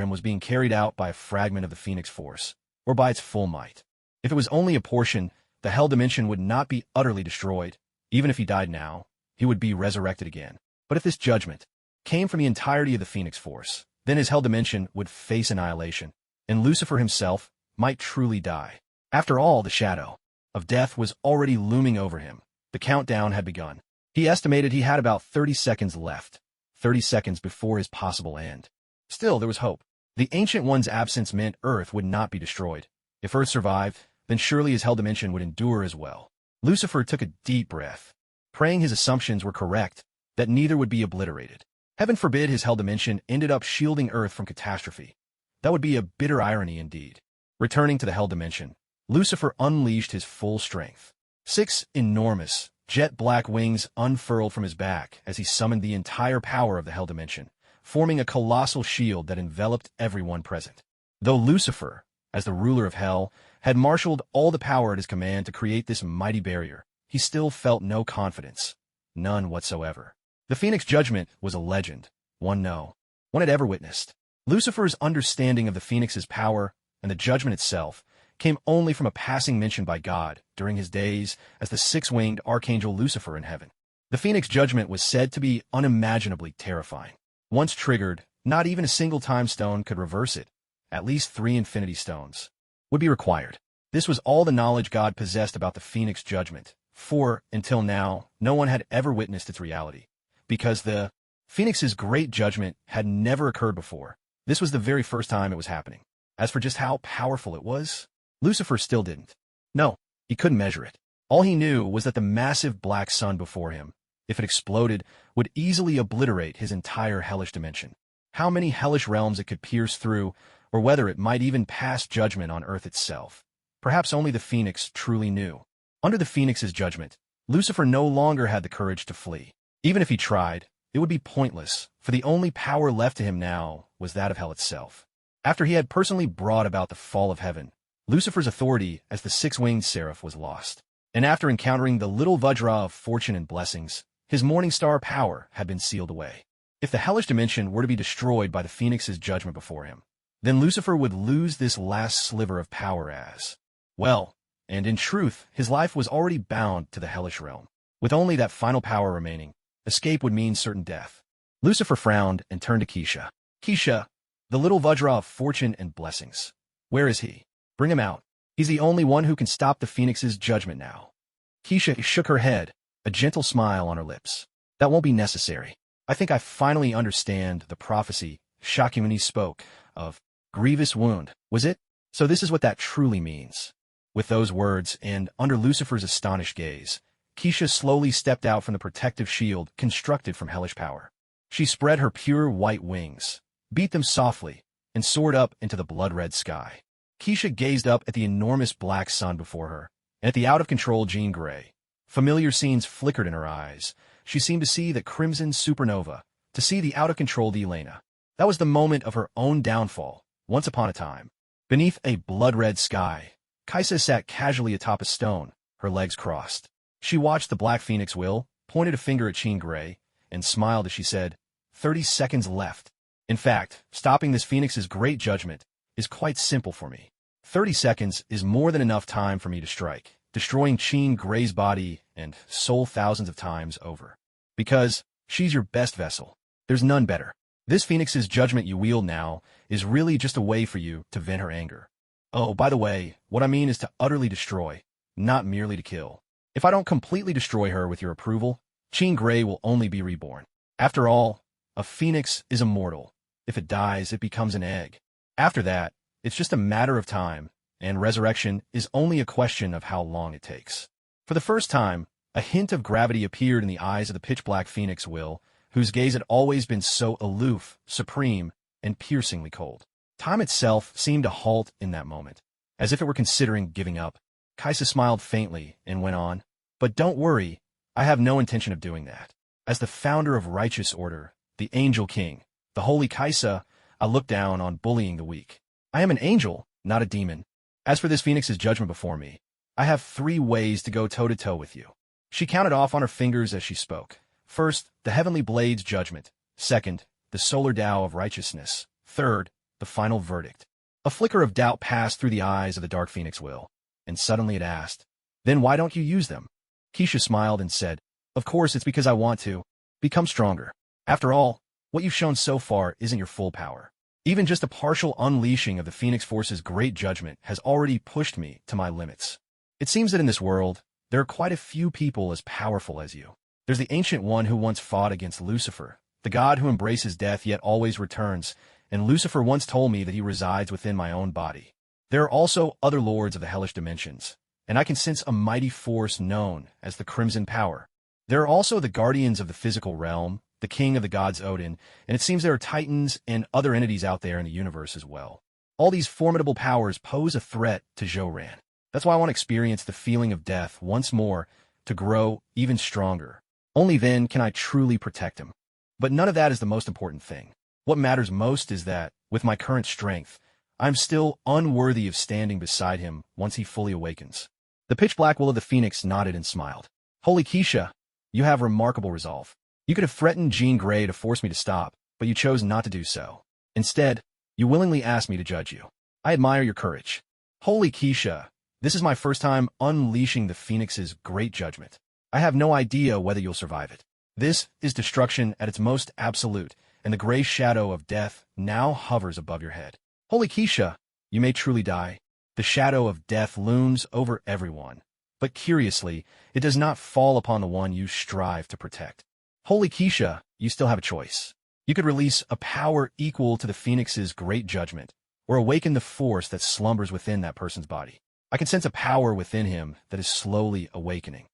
him was being carried out by a fragment of the Phoenix force, or by its full might. If it was only a portion, the Hell Dimension would not be utterly destroyed. Even if he died now, he would be resurrected again. But if this judgment came from the entirety of the Phoenix force, then his Hell Dimension would face annihilation, and Lucifer himself might truly die. After all, the shadow of death was already looming over him. The countdown had begun. He estimated he had about 30 seconds left, 30 seconds before his possible end. Still, there was hope. The Ancient One's absence meant Earth would not be destroyed. If Earth survived, then surely his Hell Dimension would endure as well. Lucifer took a deep breath, praying his assumptions were correct, that neither would be obliterated. Heaven forbid his Hell Dimension ended up shielding Earth from catastrophe. That would be a bitter irony indeed. Returning to the Hell Dimension, Lucifer unleashed his full strength. 6 enormous, jet-black wings unfurled from his back as he summoned the entire power of the Hell Dimension, forming a colossal shield that enveloped everyone present. Though Lucifer, as the ruler of Hell, had marshaled all the power at his command to create this mighty barrier, he still felt no confidence. None whatsoever. The Phoenix Judgment was a legend, one had ever witnessed. Lucifer's understanding of the Phoenix's power and the judgment itself came only from a passing mention by God during his days as the 6-winged archangel Lucifer in heaven. The Phoenix Judgment was said to be unimaginably terrifying. Once triggered, not even a single time stone could reverse it. At least 3 Infinity Stones would be required. This was all the knowledge God possessed about the Phoenix Judgment, for, until now, no one had ever witnessed its reality. Because the Phoenix's great judgment had never occurred before, this was the very first time it was happening. As for just how powerful it was, Lucifer still didn't. No, he couldn't measure it. All he knew was that the massive black sun before him, if it exploded, would easily obliterate his entire hellish dimension. How many hellish realms it could pierce through, or whether it might even pass judgment on Earth itself, perhaps only the Phoenix truly knew. Under the Phoenix's judgment, Lucifer no longer had the courage to flee. Even if he tried, it would be pointless, for the only power left to him now was that of hell itself. After he had personally brought about the fall of heaven, Lucifer's authority as the 6-winged seraph was lost. And after encountering the little Vajra of fortune and blessings, his morning star power had been sealed away. If the hellish dimension were to be destroyed by the Phoenix's judgment before him, then Lucifer would lose this last sliver of power as well. And in truth, his life was already bound to the hellish realm. With only that final power remaining, escape would mean certain death. Lucifer frowned and turned to Keisha. Keisha, the little Vajra of fortune and blessings. Where is he? Bring him out. He's the only one who can stop the Phoenix's judgment now. Keisha shook her head, a gentle smile on her lips. That won't be necessary. I think I finally understand the prophecy Shakyamuni spoke of. Grievous wound, was it? So this is what that truly means. With those words, and under Lucifer's astonished gaze, Keisha slowly stepped out from the protective shield constructed from hellish power. She spread her pure white wings, beat them softly, and soared up into the blood-red sky. Keisha gazed up at the enormous black sun before her, and at the out-of-control Jean Grey. Familiar scenes flickered in her eyes. She seemed to see the crimson supernova, to see the out-of-control Elena. That was the moment of her own downfall, once upon a time. Beneath a blood-red sky, Kaisa sat casually atop a stone, her legs crossed. She watched the Black Phoenix pointed a finger at Jean Grey, and smiled as she said, 30 seconds left. In fact, stopping this Phoenix's great judgment is quite simple for me. 30 seconds is more than enough time for me to strike, destroying Jean Grey's body and soul thousands of times over. Because she's your best vessel. There's none better. This Phoenix's judgment you wield now is really just a way for you to vent her anger. Oh, by the way, what I mean is to utterly destroy, not merely to kill. If I don't completely destroy her with your approval, Jean Grey will only be reborn. After all, a phoenix is immortal. If it dies, it becomes an egg. After that, it's just a matter of time, and resurrection is only a question of how long it takes. For the first time, a hint of gravity appeared in the eyes of the pitch-black Phoenix whose gaze had always been so aloof, supreme, and piercingly cold. Time itself seemed to halt in that moment, as if it were considering giving up. Kaisa smiled faintly and went on, "But don't worry, I have no intention of doing that. As the founder of righteous order, the Angel King, the Holy Kaisa, I look down on bullying the weak. I am an angel, not a demon. As for this phoenix's judgment before me, I have 3 ways to go toe-to-toe with you. She counted off on her fingers as she spoke. First, the heavenly blade's judgment. Second, the solar Tao of righteousness. Third, the final verdict. A flicker of doubt passed through the eyes of the Dark Phoenix Will, and suddenly it asked, "Then why don't you use them?" Keisha smiled and said, "Of course it's because I want to. Become stronger. After all, what you've shown so far isn't your full power. Even just a partial unleashing of the Phoenix Force's great judgment has already pushed me to my limits. It seems that in this world, there are quite a few people as powerful as you. There's the Ancient One who once fought against Lucifer, the god who embraces death yet always returns, and Lucifer once told me that he resides within my own body. There are also other lords of the hellish dimensions, and I can sense a mighty force known as the Crimson Power. There are also the guardians of the physical realm, the king of the gods Odin, and it seems there are titans and other entities out there in the universe as well. All these formidable powers pose a threat to Zhou-Ran. That's why I want to experience the feeling of death once more to grow even stronger. Only then can I truly protect him. But none of that is the most important thing. What matters most is that, with my current strength, I'm still unworthy of standing beside him once he fully awakens." The pitch-black will of the Phoenix nodded and smiled. "Holy Keisha, you have remarkable resolve. You could have threatened Jean Grey to force me to stop, but you chose not to do so. Instead, you willingly asked me to judge you. I admire your courage. Holy Keisha, this is my first time unleashing the Phoenix's great judgment. I have no idea whether you'll survive it. This is destruction at its most absolute, and the gray shadow of death now hovers above your head. Holy Keisha, you may truly die. The shadow of death looms over everyone, but curiously, it does not fall upon the one you strive to protect. Holy Keisha, you still have a choice. You could release a power equal to the Phoenix's great judgment, or awaken the force that slumbers within that person's body. I can sense a power within him that is slowly awakening."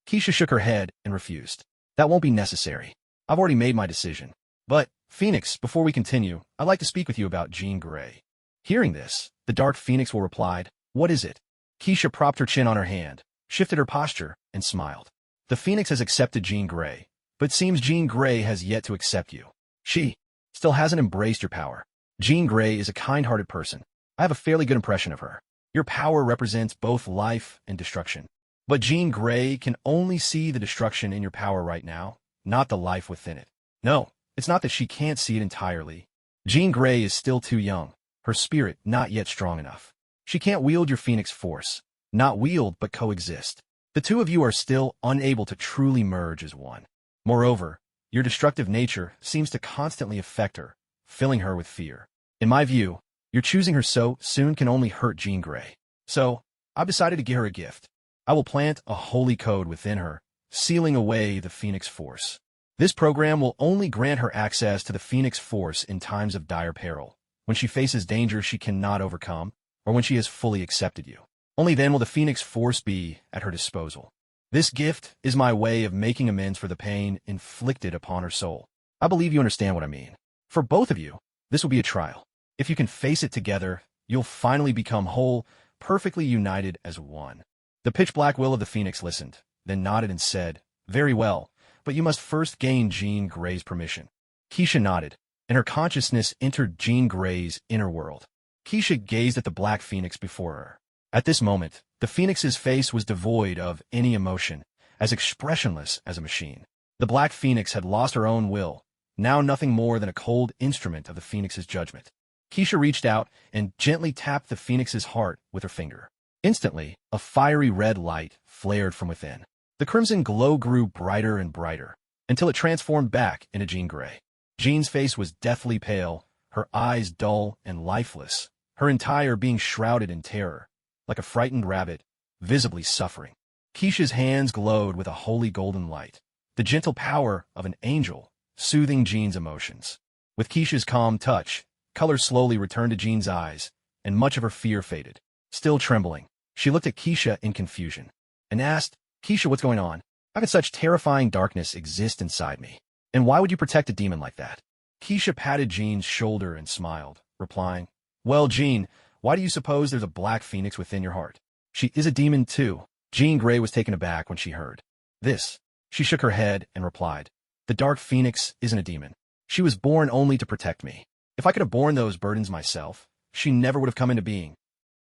Keisha shook her head and refused. "That won't be necessary. I've already made my decision. But, Phoenix, before we continue, I'd like to speak with you about Jean Grey." Hearing this, the Dark Phoenix Will replied, "What is it?" Keisha propped her chin on her hand, shifted her posture, and smiled. "The Phoenix has accepted Jean Grey, but it seems Jean Grey has yet to accept you. She still hasn't embraced your power. Jean Grey is a kind-hearted person. I have a fairly good impression of her. Your power represents both life and destruction. But Jean Grey can only see the destruction in your power right now, not the life within it. No, it's not that she can't see it entirely. Jean Grey is still too young, her spirit not yet strong enough. She can't wield your Phoenix Force. Not wield, but coexist. The two of you are still unable to truly merge as one. Moreover, your destructive nature seems to constantly affect her, filling her with fear. In my view, your choosing her so soon can only hurt Jean Grey. So, I've decided to give her a gift. I will plant a holy code within her, sealing away the Phoenix Force. This program will only grant her access to the Phoenix Force in times of dire peril, when she faces danger she cannot overcome, or when she has fully accepted you. Only then will the Phoenix Force be at her disposal. This gift is my way of making amends for the pain inflicted upon her soul. I believe you understand what I mean. For both of you, this will be a trial. If you can face it together, you'll finally become whole, perfectly united as one." The pitch-black will of the Phoenix listened, then nodded and said, "Very well, but you must first gain Jean Grey's permission." Keisha nodded, and her consciousness entered Jean Grey's inner world. Keisha gazed at the Black Phoenix before her. At this moment, the Phoenix's face was devoid of any emotion, as expressionless as a machine. The Black Phoenix had lost her own will, now nothing more than a cold instrument of the Phoenix's judgment. Keisha reached out and gently tapped the Phoenix's heart with her finger. Instantly, a fiery red light flared from within. The crimson glow grew brighter and brighter, until it transformed back into Jean Grey. Jean's face was deathly pale, her eyes dull and lifeless, her entire being shrouded in terror, like a frightened rabbit, visibly suffering. Keisha's hands glowed with a holy golden light, the gentle power of an angel, soothing Jean's emotions. With Keisha's calm touch, color slowly returned to Jean's eyes, and much of her fear faded. Still trembling, she looked at Keisha in confusion, and asked, "Keisha, what's going on? How can such terrifying darkness exist inside me? And why would you protect a demon like that?" Keisha patted Jean's shoulder and smiled, replying, "Well, Jean, why do you suppose there's a Black Phoenix within your heart? She is a demon too." Jean Grey was taken aback when she heard this. She shook her head and replied, "The Dark Phoenix isn't a demon. She was born only to protect me. If I could have borne those burdens myself, she never would have come into being.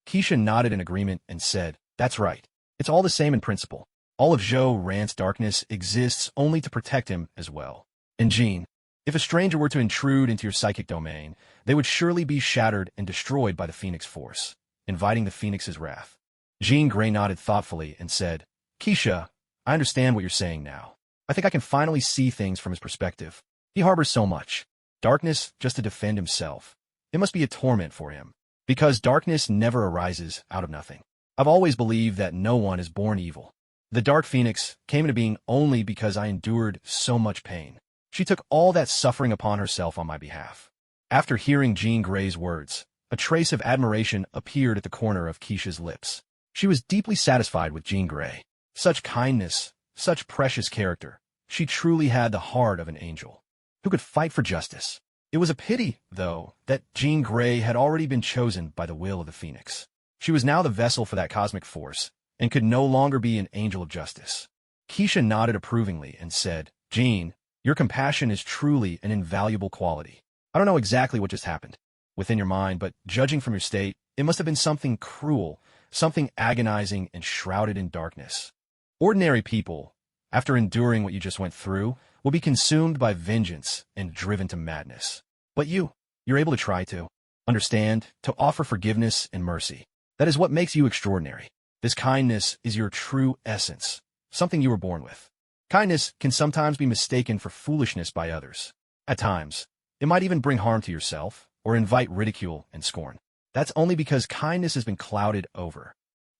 Keisha nodded in agreement and said, "That's right. It's all the same in principle. All of Zhou-Ran's darkness exists only to protect him as well. And Jean, if a stranger were to intrude into your psychic domain, they would surely be shattered and destroyed by the Phoenix Force, inviting the Phoenix's wrath." Jean Grey nodded thoughtfully and said, "Keisha, I understand what you're saying now. I think I can finally see things from his perspective. He harbors so much darkness just to defend himself. It must be a torment for him, because darkness never arises out of nothing. I've always believed that no one is born evil. The Dark Phoenix came into being only because I endured so much pain. She took all that suffering upon herself on my behalf." After hearing Jean Grey's words, a trace of admiration appeared at the corner of Keisha's lips. She was deeply satisfied with Jean Grey. Such kindness, such precious character. She truly had the heart of an angel, who could fight for justice. It was a pity, though, that Jean Grey had already been chosen by the will of the Phoenix. She was now the vessel for that cosmic force, and could no longer be an angel of justice. Keisha nodded approvingly and said, "Jean, your compassion is truly an invaluable quality. I don't know exactly what just happened within your mind, but judging from your state, it must have been something cruel, something agonizing and shrouded in darkness. Ordinary people, after enduring what you just went through, will be consumed by vengeance and driven to madness. But you're able to try to understand, to offer forgiveness and mercy. That is what makes you extraordinary. This kindness is your true essence, something you were born with. Kindness can sometimes be mistaken for foolishness by others. At times, it might even bring harm to yourself or invite ridicule and scorn. That's only because kindness has been clouded over.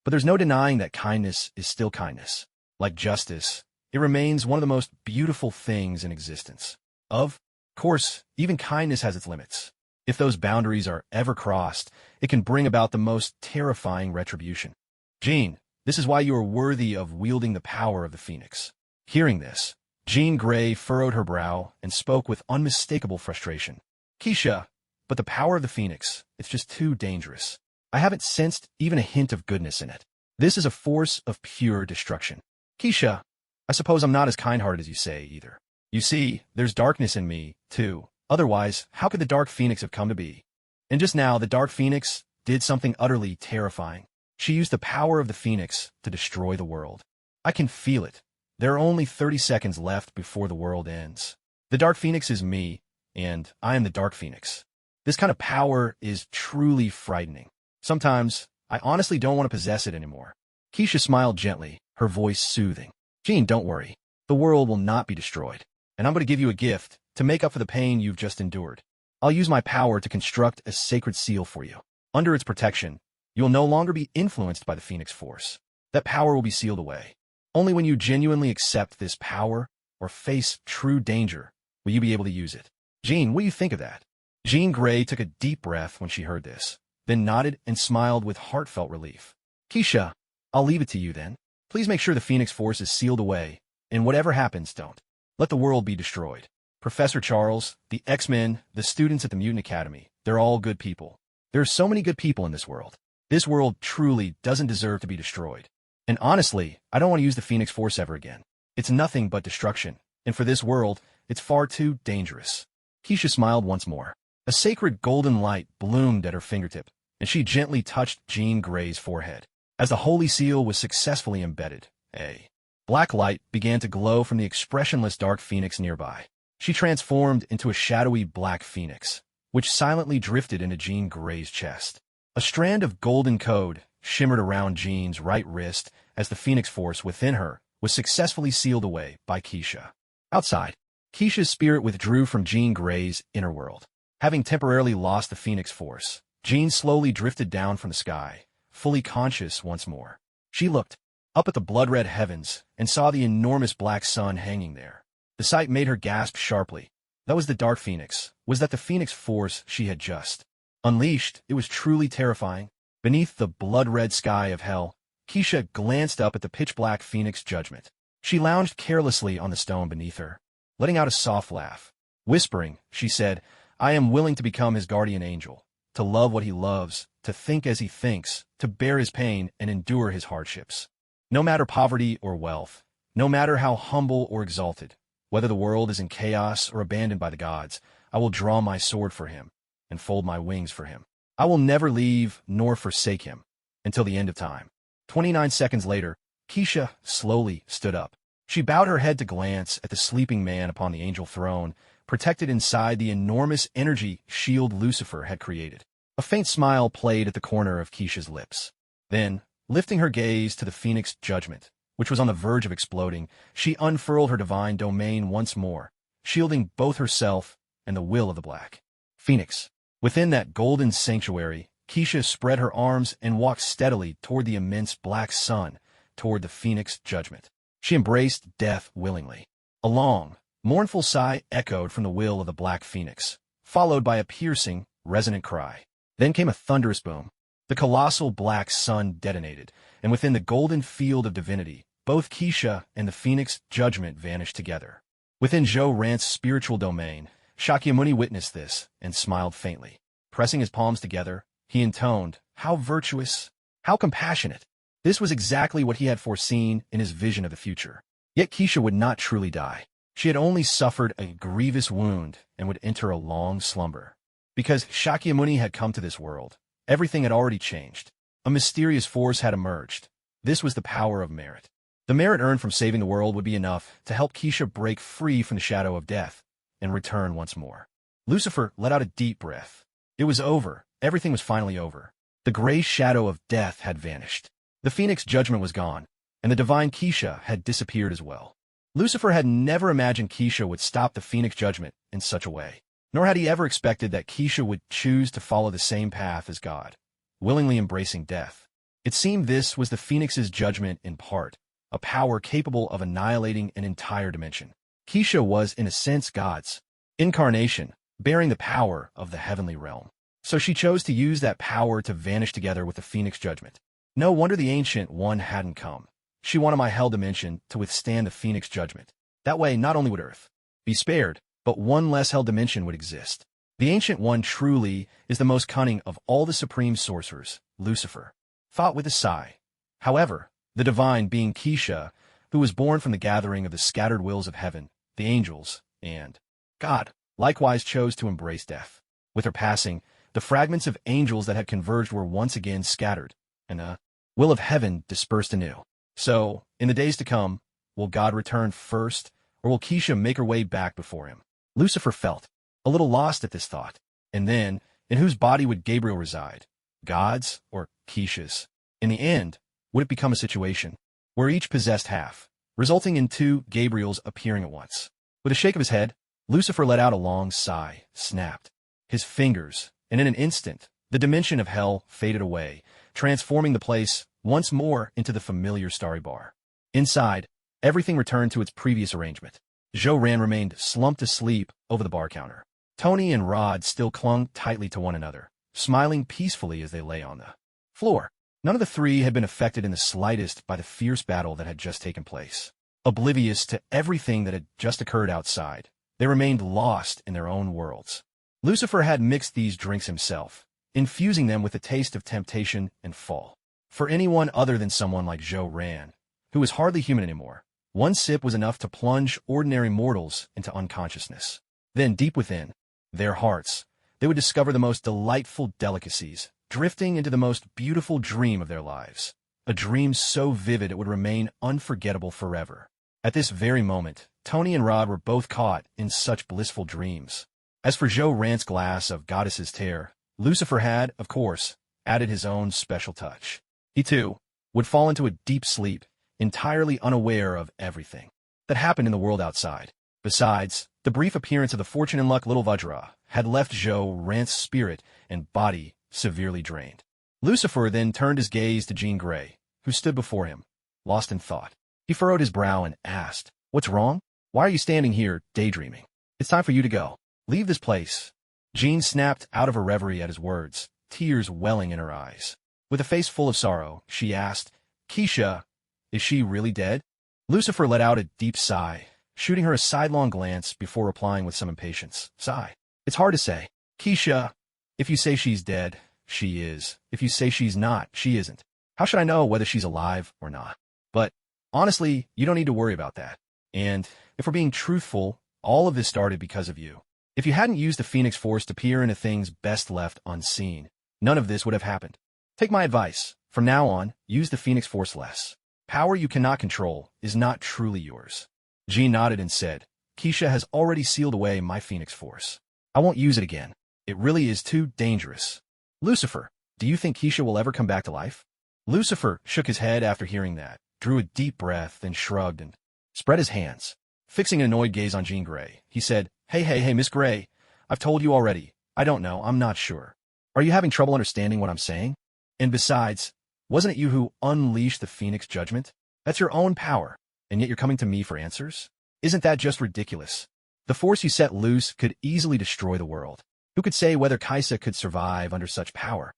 But there's no denying that kindness is still kindness. Like justice, it remains one of the most beautiful things in existence. Of course, even kindness has its limits. If those boundaries are ever crossed, it can bring about the most terrifying retribution. Jean, this is why you are worthy of wielding the power of the Phoenix." Hearing this, Jean Grey furrowed her brow and spoke with unmistakable frustration. "Keisha, but the power of the Phoenix, it's just too dangerous. I haven't sensed even a hint of goodness in it. This is a force of pure destruction. Keisha, I suppose I'm not as kind-hearted as you say, either. You see, there's darkness in me, too. Otherwise, how could the Dark Phoenix have come to be? And just now, the Dark Phoenix did something utterly terrifying. She used the power of the Phoenix to destroy the world. I can feel it. There are only 30 seconds left before the world ends. The Dark Phoenix is me, and I am the Dark Phoenix. This kind of power is truly frightening. Sometimes, I honestly don't want to possess it anymore." Keisha smiled gently, her voice soothing. "Jean, don't worry. The world will not be destroyed. And I'm going to give you a gift to make up for the pain you've just endured. I'll use my power to construct a sacred seal for you. Under its protection, you will no longer be influenced by the Phoenix Force. That power will be sealed away. Only when you genuinely accept this power or face true danger will you be able to use it. Jean, what do you think of that?" Jean Grey took a deep breath when she heard this, then nodded and smiled with heartfelt relief. "Keisha, I'll leave it to you then. Please make sure the Phoenix Force is sealed away, and whatever happens, don't let the world be destroyed. Professor Charles, the X-Men, the students at the Mutant Academy, they're all good people. There are so many good people in this world. This world truly doesn't deserve to be destroyed. And honestly, I don't want to use the Phoenix Force ever again. It's nothing but destruction, and for this world, it's far too dangerous." Keisha smiled once more. A sacred golden light bloomed at her fingertip, and she gently touched Jean Grey's forehead. As the holy seal was successfully embedded, a black light began to glow from the expressionless Dark Phoenix nearby. She transformed into a shadowy black phoenix, which silently drifted into Jean Grey's chest. A strand of golden code shimmered around Jean's right wrist as the Phoenix Force within her was successfully sealed away by Keisha. Outside, Keisha's spirit withdrew from Jean Grey's inner world. Having temporarily lost the Phoenix Force, Jean slowly drifted down from the sky, fully conscious once more. She looked up at the blood-red heavens and saw the enormous black sun hanging there. The sight made her gasp sharply. That was the Dark Phoenix. Was that the Phoenix Force she had just unleashed? It was truly terrifying. Beneath the blood-red sky of hell, Keisha glanced up at the pitch-black Phoenix Judgment. She lounged carelessly on the stone beneath her, letting out a soft laugh. Whispering, she said, "I am willing to become his guardian angel, to love what he loves, to think as he thinks, to bear his pain and endure his hardships. No matter poverty or wealth, no matter how humble or exalted, whether the world is in chaos or abandoned by the gods, I will draw my sword for him and fold my wings for him. I will never leave nor forsake him. until the end of time. 29 seconds later, Keisha slowly stood up. She bowed her head to glance at the sleeping man upon the angel throne, protected inside the enormous energy shield Lucifer had created. A faint smile played at the corner of Keisha's lips. Then, lifting her gaze to the Phoenix Judgment, which was on the verge of exploding, she unfurled her divine domain once more, shielding both herself and the will of the Black Phoenix. Within that golden sanctuary, Keisha spread her arms and walked steadily toward the immense black sun, toward the Phoenix Judgment. She embraced death willingly. A long, mournful sigh echoed from the will of the Black Phoenix, followed by a piercing, resonant cry. Then came a thunderous boom. The colossal black sun detonated, and within the golden field of divinity, both Keisha and the Phoenix Judgment vanished together. Within Zhou-Ran's spiritual domain, Shakyamuni witnessed this and smiled faintly. Pressing his palms together, he intoned, "How virtuous, how compassionate." This was exactly what he had foreseen in his vision of the future. Yet Keisha would not truly die. She had only suffered a grievous wound and would enter a long slumber. Because Shakyamuni had come to this world, everything had already changed. A mysterious force had emerged. This was the power of merit. The merit earned from saving the world would be enough to help Keisha break free from the shadow of death and return once more. Lucifer let out a deep breath. It was over. Everything was finally over. The gray shadow of death had vanished. The Phoenix Judgment was gone, and the divine Keisha had disappeared as well. Lucifer had never imagined Keisha would stop the Phoenix Judgment in such a way, nor had he ever expected that Keisha would choose to follow the same path as God, willingly embracing death. It seemed this was the Phoenix's judgment in part, a power capable of annihilating an entire dimension. Keisha was, in a sense, God's incarnation, bearing the power of the heavenly realm. So she chose to use that power to vanish together with the Phoenix Judgment. No wonder the Ancient One hadn't come. She wanted my hell dimension to withstand the Phoenix Judgment. That way, not only would Earth be spared, but one less hell dimension would exist. The Ancient One truly is the most cunning of all the supreme sorcerers, Lucifer thought with a sigh. However, the divine being Keisha, who was born from the gathering of the scattered wills of heaven, the angels, and God, likewise chose to embrace death. With her passing, the fragments of angels that had converged were once again scattered, and the will of heaven dispersed anew. So, in the days to come, will God return first, or will Keisha make her way back before him? Lucifer felt a little lost at this thought. And then, in whose body would Gabriel reside? God's or Keisha's? In the end, would it become a situation where each possessed half, resulting in two Gabriels appearing at once? With a shake of his head, Lucifer let out a long sigh, snapped his fingers, and in an instant, the dimension of hell faded away, transforming the place once more into the familiar starry bar. Inside, everything returned to its previous arrangement. Zhou-Ran remained slumped asleep over the bar counter. Tony and Rod still clung tightly to one another, smiling peacefully as they lay on the floor. None of the three had been affected in the slightest by the fierce battle that had just taken place. Oblivious to everything that had just occurred outside, they remained lost in their own worlds. Lucifer had mixed these drinks himself, infusing them with a taste of temptation and fall. For anyone other than someone like Zhou-Ran, who was hardly human anymore, one sip was enough to plunge ordinary mortals into unconsciousness. Then, deep within their hearts, they would discover the most delightful delicacies, drifting into the most beautiful dream of their lives, a dream so vivid it would remain unforgettable forever. At this very moment, Tony and Rod were both caught in such blissful dreams. As for Zhou-Ran's glass of goddess's tear, Lucifer had, of course, added his own special touch. He, too, would fall into a deep sleep, entirely unaware of everything that happened in the world outside. Besides, the brief appearance of the fortune and luck little Vajra had left Zhou-Ran's spirit and body severely drained. Lucifer then turned his gaze to Jean Grey, who stood before him, lost in thought. He furrowed his brow and asked, "What's wrong? Why are you standing here, daydreaming? It's time for you to go. Leave this place." Jean snapped out of her reverie at his words, tears welling in her eyes. With a face full of sorrow, she asked, "Keisha, is she really dead?" Lucifer let out a deep sigh, shooting her a sidelong glance before replying with some impatience. "Sigh. It's hard to say. Keisha, if you say she's dead, she is. If you say she's not, she isn't. How should I know whether she's alive or not? But, honestly, you don't need to worry about that. And, if we're being truthful, all of this started because of you. If you hadn't used the Phoenix Force to peer into things best left unseen, none of this would have happened. Take my advice. From now on, use the Phoenix Force less. Power you cannot control is not truly yours. Jean nodded and said, Keisha has already sealed away my Phoenix Force. I won't use it again. It really is too dangerous. Lucifer, do you think Keisha will ever come back to life? Lucifer shook his head after hearing that, drew a deep breath, then shrugged and spread his hands. Fixing an annoyed gaze on Jean Grey, he said, Hey, Miss Grey, I've told you already. I don't know, I'm not sure. Are you having trouble understanding what I'm saying? And besides, wasn't it you who unleashed the Phoenix Judgment? That's your own power, and yet you're coming to me for answers? Isn't that just ridiculous? The force you set loose could easily destroy the world. Who could say whether Keisha could survive under such power?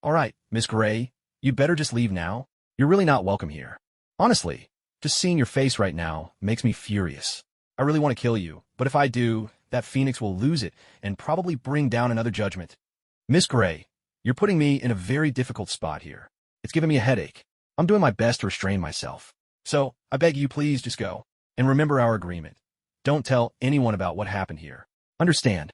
All right, Miss Grey, you'd better just leave now. You're really not welcome here. Honestly, just seeing your face right now makes me furious. I really want to kill you, but if I do, that Phoenix will lose it and probably bring down another judgment. Miss Grey, you're putting me in a very difficult spot here. It's giving me a headache. I'm doing my best to restrain myself. So, I beg you please just go. And remember our agreement. Don't tell anyone about what happened here. Understand?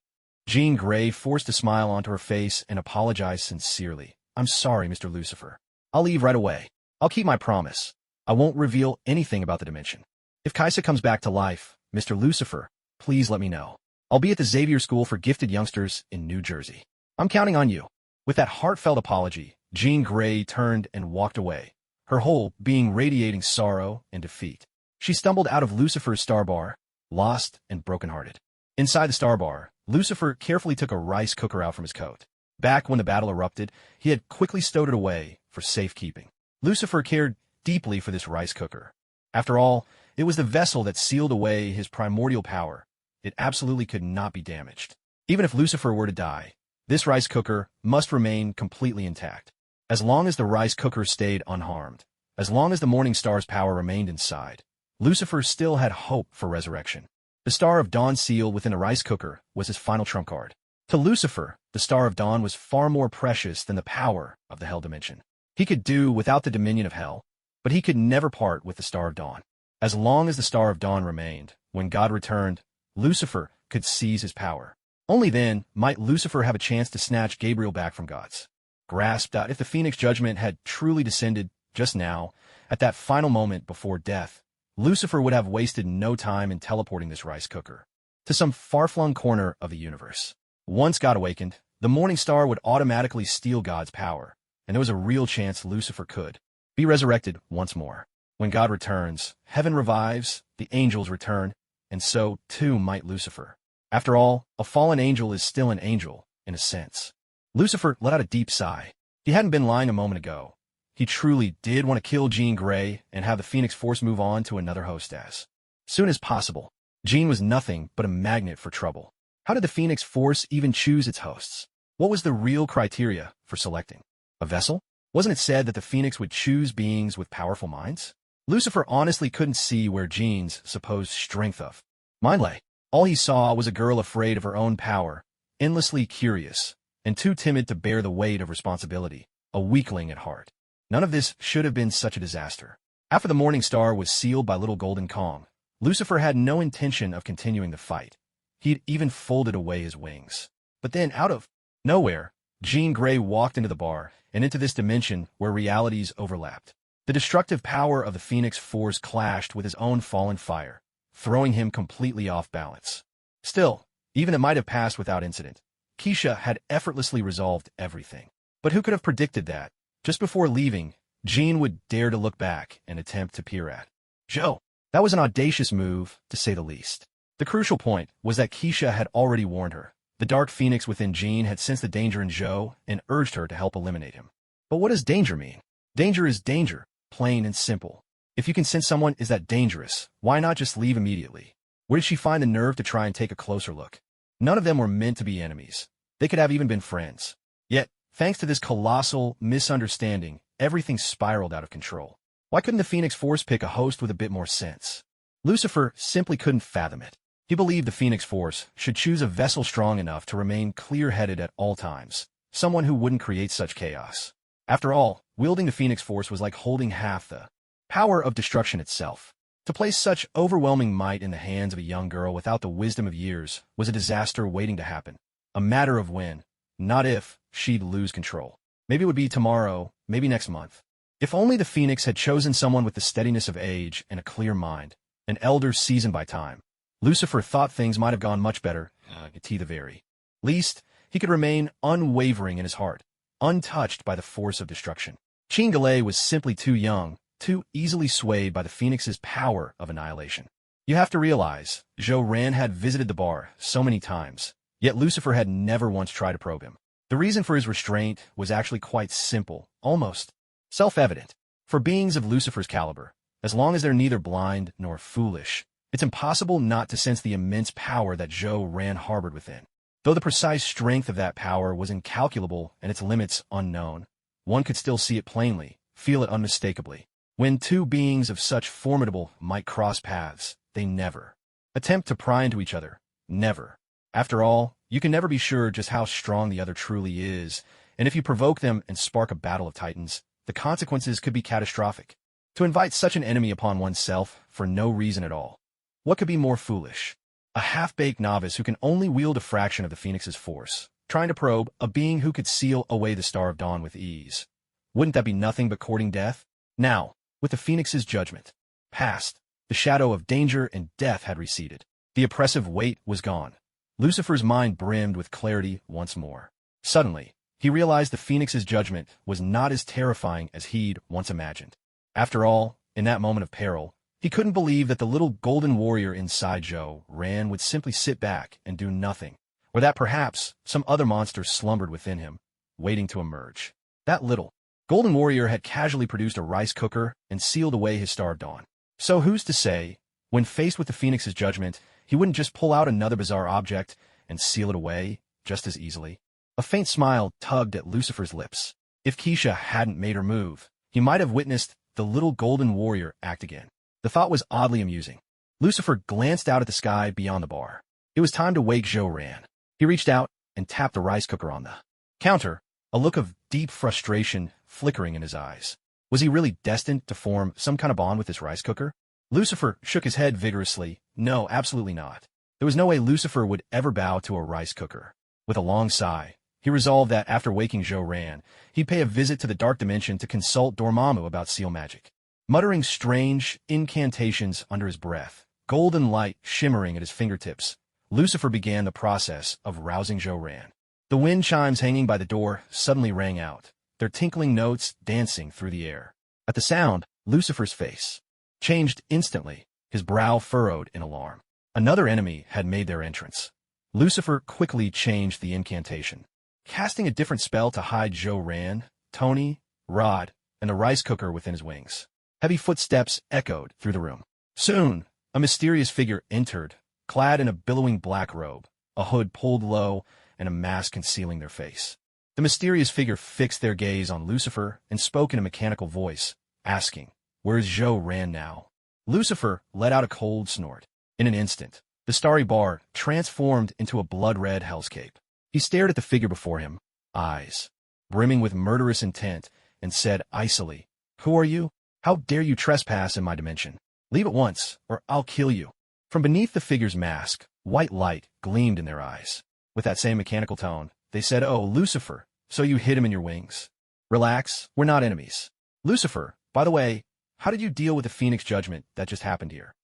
Jean Grey forced a smile onto her face and apologized sincerely. I'm sorry, Mr. Lucifer. I'll leave right away. I'll keep my promise. I won't reveal anything about the dimension. If Keisha comes back to life, Mr. Lucifer, please let me know. I'll be at the Xavier School for Gifted Youngsters in New Jersey. I'm counting on you. With that heartfelt apology, Jean Grey turned and walked away, her whole being radiating sorrow and defeat. She stumbled out of Lucifer's star bar, lost and brokenhearted. Inside the star bar, Lucifer carefully took a rice cooker out from his coat. Back when the battle erupted, he had quickly stowed it away for safekeeping. Lucifer cared deeply for this rice cooker. After all, it was the vessel that sealed away his primordial power. It absolutely could not be damaged. Even if Lucifer were to die, this rice cooker must remain completely intact. As long as the rice cooker stayed unharmed, as long as the morning star's power remained inside, Lucifer still had hope for resurrection. The Star of Dawn seal within the rice cooker was his final trump card. To Lucifer, the Star of Dawn was far more precious than the power of the Hell Dimension. He could do without the dominion of Hell, but he could never part with the Star of Dawn. As long as the Star of Dawn remained, when God returned, Lucifer could seize his power. Only then might Lucifer have a chance to snatch Gabriel back from God's grasp. If the Phoenix Judgment had truly descended just now, at that final moment before death, Lucifer would have wasted no time in teleporting this rice cooker to some far-flung corner of the universe. Once God awakened, the morning star would automatically steal God's power, and there was a real chance Lucifer could be resurrected once more. When God returns, heaven revives, the angels return, and so, too, might Lucifer. After all, a fallen angel is still an angel, in a sense. Lucifer let out a deep sigh. He hadn't been lying a moment ago. He truly did want to kill Jean Grey and have the Phoenix Force move on to another host as soon as possible. Jean was nothing but a magnet for trouble. How did the Phoenix Force even choose its hosts? What was the real criteria for selecting a vessel? Wasn't it said that the Phoenix would choose beings with powerful minds? Lucifer honestly couldn't see where Jean's supposed strength of mind lay. All he saw was a girl afraid of her own power, endlessly curious, and too timid to bear the weight of responsibility, a weakling at heart. None of this should have been such a disaster. After the Morning Star was sealed by Little Golden Kong, Lucifer had no intention of continuing the fight. He'd even folded away his wings. But then, out of nowhere, Jean Grey walked into the bar and into this dimension where realities overlapped. The destructive power of the Phoenix Force clashed with his own fallen fire, throwing him completely off balance. Still, even it might have passed without incident. Keisha had effortlessly resolved everything. But who could have predicted that? Just before leaving, Jean would dare to look back and attempt to peer at Joe. That was an audacious move, to say the least. The crucial point was that Keisha had already warned her. The dark phoenix within Jean had sensed the danger in Joe and urged her to help eliminate him. But what does danger mean? Danger is danger, plain and simple. If you can sense someone is that dangerous, why not just leave immediately? Where did she find the nerve to try and take a closer look? None of them were meant to be enemies. They could have even been friends. Yet, thanks to this colossal misunderstanding, everything spiraled out of control. Why couldn't the Phoenix Force pick a host with a bit more sense? Lucifer simply couldn't fathom it. He believed the Phoenix Force should choose a vessel strong enough to remain clear-headed at all times, someone who wouldn't create such chaos. After all, wielding the Phoenix Force was like holding half the power of destruction itself. To place such overwhelming might in the hands of a young girl without the wisdom of years was a disaster waiting to happen. A matter of when, not if, she'd lose control. Maybe it would be tomorrow, maybe next month. If only the Phoenix had chosen someone with the steadiness of age and a clear mind, an elder seasoned by time. Lucifer thought things might have gone much better, at the very least. He could remain unwavering in his heart, untouched by the force of destruction. S.H.I.E.L.D was simply too young, too easily swayed by the Phoenix's power of annihilation. You have to realize, Ran had visited the bar so many times, yet Lucifer had never once tried to probe him. The reason for his restraint was actually quite simple, almost self-evident. For beings of Lucifer's caliber, as long as they're neither blind nor foolish, it's impossible not to sense the immense power that Ran harbored within. Though the precise strength of that power was incalculable and its limits unknown, one could still see it plainly, feel it unmistakably. When two beings of such formidable might cross paths, they never attempt to pry into each other. Never. After all, you can never be sure just how strong the other truly is, and if you provoke them and spark a battle of titans, the consequences could be catastrophic. To invite such an enemy upon oneself for no reason at all. What could be more foolish? A half-baked novice who can only wield a fraction of the Phoenix's force, trying to probe a being who could seal away the Star of Dawn with ease. Wouldn't that be nothing but courting death? Now, with the Phoenix's judgment past, the shadow of danger and death had receded. The oppressive weight was gone. Lucifer's mind brimmed with clarity once more. Suddenly, he realized the Phoenix's judgment was not as terrifying as he'd once imagined. After all, in that moment of peril, he couldn't believe that the little golden warrior inside Ran would simply sit back and do nothing, or that perhaps some other monster slumbered within him, waiting to emerge. That little golden warrior had casually produced a rice cooker and sealed away his Star of Dawn. So who's to say, when faced with the Phoenix's judgment, he wouldn't just pull out another bizarre object and seal it away just as easily? A faint smile tugged at Lucifer's lips. If Keisha hadn't made her move, he might have witnessed the little golden warrior act again. The thought was oddly amusing. Lucifer glanced out at the sky beyond the bar. It was time to wake Ran. He reached out and tapped the rice cooker on the counter, a look of deep frustration flickering in his eyes. Was he really destined to form some kind of bond with this rice cooker? Lucifer shook his head vigorously. No, absolutely not. There was no way Lucifer would ever bow to a rice cooker. With a long sigh, he resolved that after waking Ran, he'd pay a visit to the dark dimension to consult Dormammu about seal magic. Muttering strange incantations under his breath, golden light shimmering at his fingertips, Lucifer began the process of rousing Ran. The wind chimes hanging by the door suddenly rang out, their tinkling notes dancing through the air. At the sound, Lucifer's face changed instantly, his brow furrowed in alarm. Another enemy had made their entrance. Lucifer quickly changed the incantation, casting a different spell to hide Ran, Tony, Rod, and the rice cooker within his wings. Heavy footsteps echoed through the room. Soon, a mysterious figure entered, clad in a billowing black robe, a hood pulled low, and a mask concealing their face. The mysterious figure fixed their gaze on Lucifer and spoke in a mechanical voice, asking, "Where's Ran now?" Lucifer let out a cold snort. In an instant, the starry bar transformed into a blood-red hellscape. He stared at the figure before him, eyes brimming with murderous intent, and said icily, "Who are you? How dare you trespass in my dimension? Leave at once, or I'll kill you." From beneath the figure's mask, white light gleamed in their eyes. With that same mechanical tone, they said, "Oh, Lucifer, so you hid him in your wings? Relax, we're not enemies. Lucifer, by the way, how did you deal with the Phoenix judgment that just happened here?"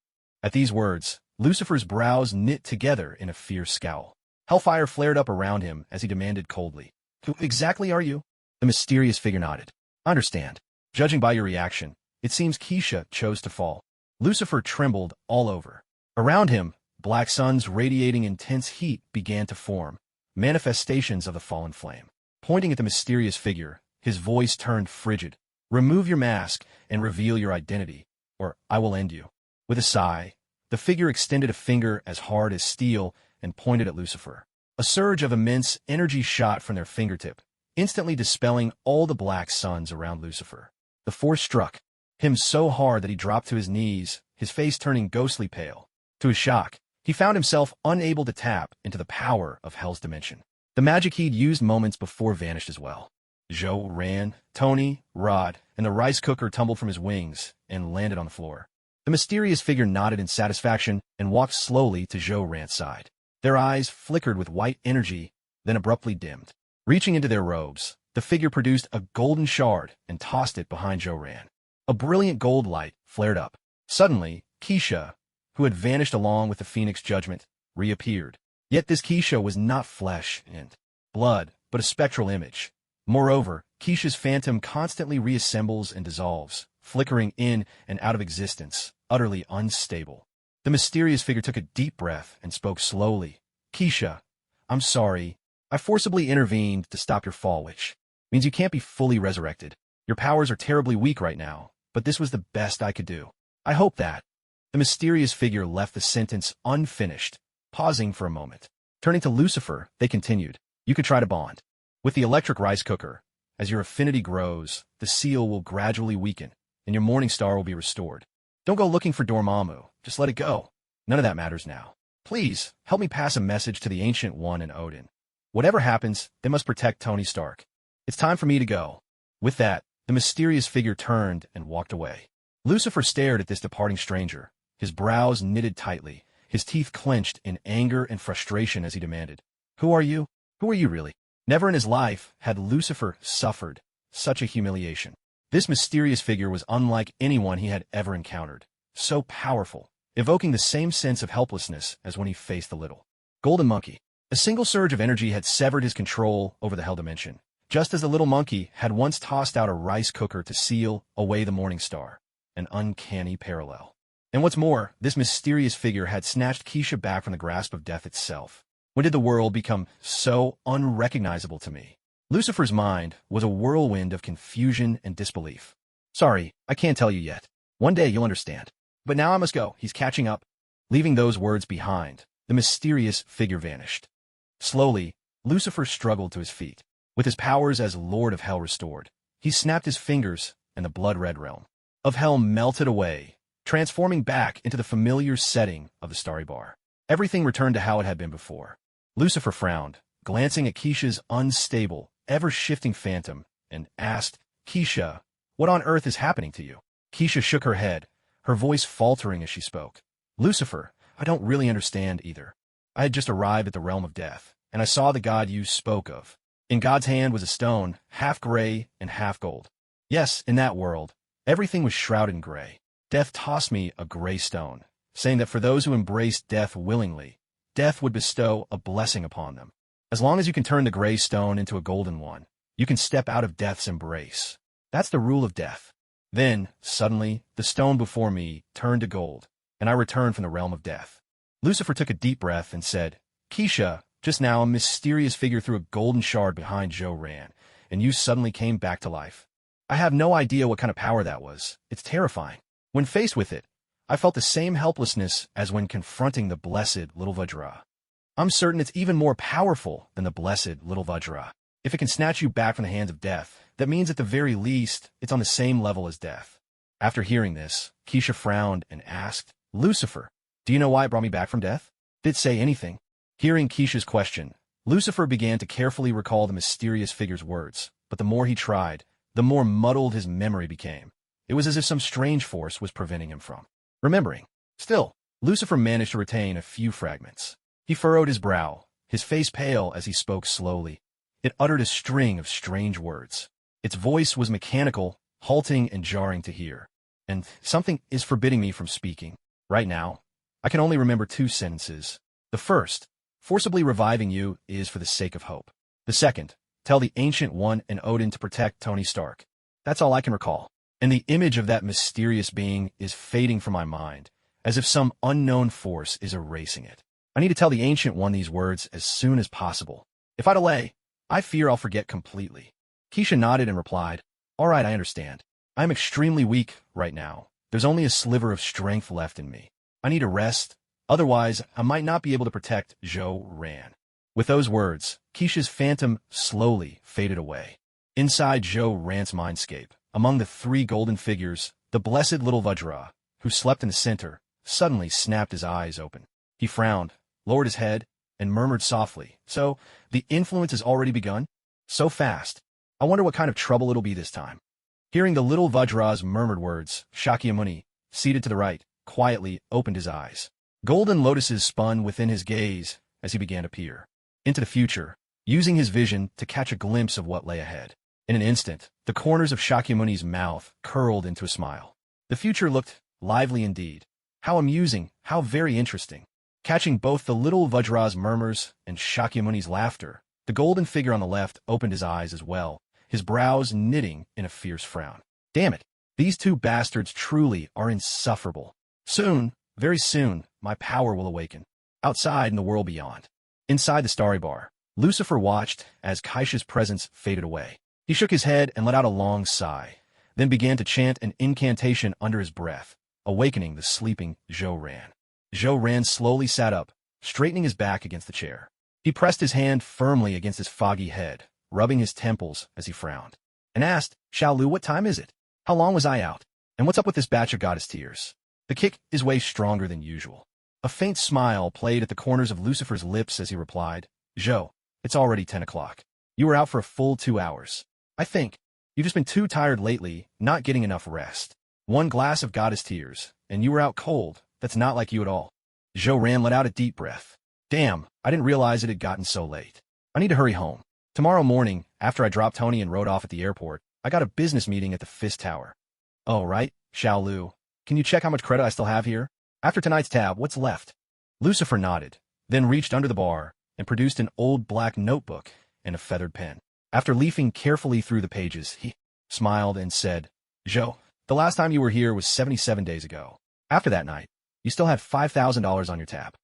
At these words, Lucifer's brows knit together in a fierce scowl. Hellfire flared up around him as he demanded coldly, "Who exactly are you?" The mysterious figure nodded. "I understand. Judging by your reaction, it seems Keisha chose to fall." Lucifer trembled all over. Around him, black suns radiating intense heat began to form, manifestations of the fallen flame. Pointing at the mysterious figure, his voice turned frigid. "Remove your mask and reveal your identity, or I will end you." With a sigh, the figure extended a finger as hard as steel and pointed at Lucifer. A surge of immense energy shot from their fingertip, instantly dispelling all the black suns around Lucifer. The force struck him so hard that he dropped to his knees, his face turning ghostly pale. To his shock, he found himself unable to tap into the power of Hell's dimension. The magic he'd used moments before vanished as well. Ran, Tony, Rod, and the rice cooker tumbled from his wings and landed on the floor. The mysterious figure nodded in satisfaction and walked slowly to Ran's side. Their eyes flickered with white energy, then abruptly dimmed. Reaching into their robes, The figure produced a golden shard and tossed it behind Joran. A brilliant gold light flared up. Suddenly, Keisha, who had vanished along with the Phoenix Judgment, reappeared. Yet this Keisha was not flesh and blood, but a spectral image. Moreover, Keisha's phantom constantly reassembles and dissolves, flickering in and out of existence, utterly unstable. The mysterious figure took a deep breath and spoke slowly. Keisha, I'm sorry. I forcibly intervened to stop your fall, which means you can't be fully resurrected. Your powers are terribly weak right now, but this was the best I could do. I hope that. The mysterious figure left the sentence unfinished, pausing for a moment. Turning to Lucifer, they continued. You could try to bond with the electric rice cooker. As your affinity grows, the seal will gradually weaken, and your morning star will be restored. Don't go looking for Dormammu. Just let it go. None of that matters now. Please, help me pass a message to the Ancient One and Odin. Whatever happens, they must protect Tony Stark. It's time for me to go. With that, the mysterious figure turned and walked away. Lucifer stared at this departing stranger, his brows knitted tightly, his teeth clenched in anger and frustration as he demanded, Who are you? Who are you really? Never in his life had Lucifer suffered such a humiliation. This mysterious figure was unlike anyone he had ever encountered, so powerful, evoking the same sense of helplessness as when he faced the little golden monkey. A single surge of energy had severed his control over the hell dimension, just as the little monkey had once tossed out a rice cooker to seal away the morning star. An uncanny parallel. And what's more, this mysterious figure had snatched Keisha back from the grasp of death itself. When did the world become so unrecognizable to me? Lucifer's mind was a whirlwind of confusion and disbelief. Sorry, I can't tell you yet. One day you'll understand. But now I must go. He's catching up. Leaving those words behind, the mysterious figure vanished. Slowly, Lucifer struggled to his feet. With his powers as Lord of Hell restored, he snapped his fingers, and the blood-red realm of Hell melted away, transforming back into the familiar setting of the Starry Bar. Everything returned to how it had been before. Lucifer frowned, glancing at Keisha's unstable, ever-shifting phantom, and asked, Keisha, what on earth is happening to you? Keisha shook her head, her voice faltering as she spoke. Lucifer, I don't really understand either. I had just arrived at the realm of death, and I saw the god you spoke of. In God's hand was a stone, half gray and half gold. Yes, in that world, everything was shrouded in gray. Death tossed me a gray stone, saying that for those who embraced death willingly, death would bestow a blessing upon them. As long as you can turn the gray stone into a golden one, you can step out of death's embrace. That's the rule of death. Then, suddenly, the stone before me turned to gold, and I returned from the realm of death. Lucifer took a deep breath and said, Keisha, just now a mysterious figure threw a golden shard behind Joran, and you suddenly came back to life. I have no idea what kind of power that was. It's terrifying. When faced with it, I felt the same helplessness as when confronting the blessed little Vajra. I'm certain it's even more powerful than the blessed little Vajra. If it can snatch you back from the hands of death, that means at the very least, it's on the same level as death. After hearing this, Keisha frowned and asked, Lucifer, do you know why it brought me back from death? Did it say anything? Hearing Keisha's question, Lucifer began to carefully recall the mysterious figure's words, but the more he tried, the more muddled his memory became. It was as if some strange force was preventing him from remembering. Still, Lucifer managed to retain a few fragments. He furrowed his brow, his face pale as he spoke slowly. It uttered a string of strange words. Its voice was mechanical, halting and jarring to hear. And something is forbidding me from speaking. Right now, I can only remember 2 sentences. The first, forcibly reviving you is for the sake of hope. The second, tell the Ancient One and Odin to protect Tony Stark. That's all I can recall. And the image of that mysterious being is fading from my mind, as if some unknown force is erasing it. I need to tell the Ancient One these words as soon as possible. If I delay, I fear I'll forget completely. Keisha nodded and replied, All right, I understand. I'm extremely weak right now. There's only a sliver of strength left in me. I need a rest, otherwise I might not be able to protect Joran. With those words, Keisha's phantom slowly faded away. Inside Joran's mindscape, among the 3 golden figures, the blessed little Vajra, who slept in the center, suddenly snapped his eyes open. He frowned, lowered his head, and murmured softly, So, the influence has already begun? So fast. I wonder what kind of trouble it'll be this time. Hearing the little Vajra's murmured words, Shakyamuni, seated to the right, quietly opened his eyes. Golden lotuses spun within his gaze as he began to peer into the future, using his vision to catch a glimpse of what lay ahead. In an instant, the corners of Shakyamuni's mouth curled into a smile. The future looked lively indeed. How amusing, how very interesting. Catching both the little Vajra's murmurs and Shakyamuni's laughter, the golden figure on the left opened his eyes as well, his brows knitting in a fierce frown. Damn it, these two bastards truly are insufferable. Soon, very soon, my power will awaken. Outside in the world beyond. Inside the starry bar, Lucifer watched as Kaisha's presence faded away. He shook his head and let out a long sigh, then began to chant an incantation under his breath, awakening the sleeping Zhou Ran. Zhou Ran slowly sat up, straightening his back against the chair. He pressed his hand firmly against his foggy head, rubbing his temples as he frowned, and asked, "S.H.I.E.L.D, what time is it? How long was I out? And what's up with this batch of goddess tears?" The kick is way stronger than usual. A faint smile played at the corners of Lucifer's lips as he replied, "Zhou, it's already 10 o'clock. You were out for a full 2 hours. I think. You've just been too tired lately, not getting enough rest. 1 glass of goddess tears, and you were out cold. That's not like you at all." Zhou Ran let out a deep breath. "Damn, I didn't realize it had gotten so late. I need to hurry home. Tomorrow morning, after I drop Tony and rode off at the airport, I got a business meeting at the Fist Tower." "Oh, right, Xiaolu. Can you check how much credit I still have here? After tonight's tab, what's left?" Lucifer nodded, then reached under the bar and produced an old black notebook and a feathered pen. After leafing carefully through the pages, he smiled and said, "Zhou, the last time you were here was 77 days ago. After that night, you still had $5,000 on your tab.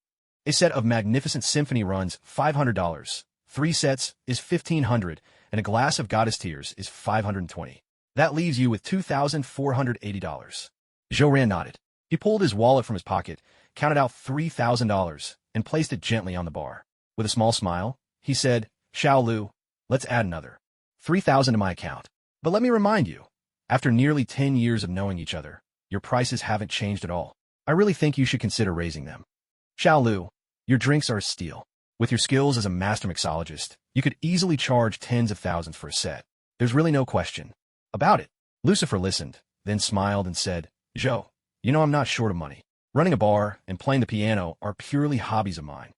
A set of magnificent symphony runs, $500. 3 sets is $1,500, and a glass of goddess tears is $520. That leaves you with $2,480. Zhou Ran nodded. He pulled his wallet from his pocket, counted out $3,000, and placed it gently on the bar. With a small smile, he said, "Xiaolu, let's add another 3,000 to my account. But let me remind you, after nearly 10 years of knowing each other, your prices haven't changed at all. I really think you should consider raising them. Xiaolu, your drinks are a steal. With your skills as a master mixologist, you could easily charge tens of thousands for a set. There's really no question about it." Lucifer listened, then smiled and said, "Zhou, you know I'm not short of money. Running a bar and playing the piano are purely hobbies of mine."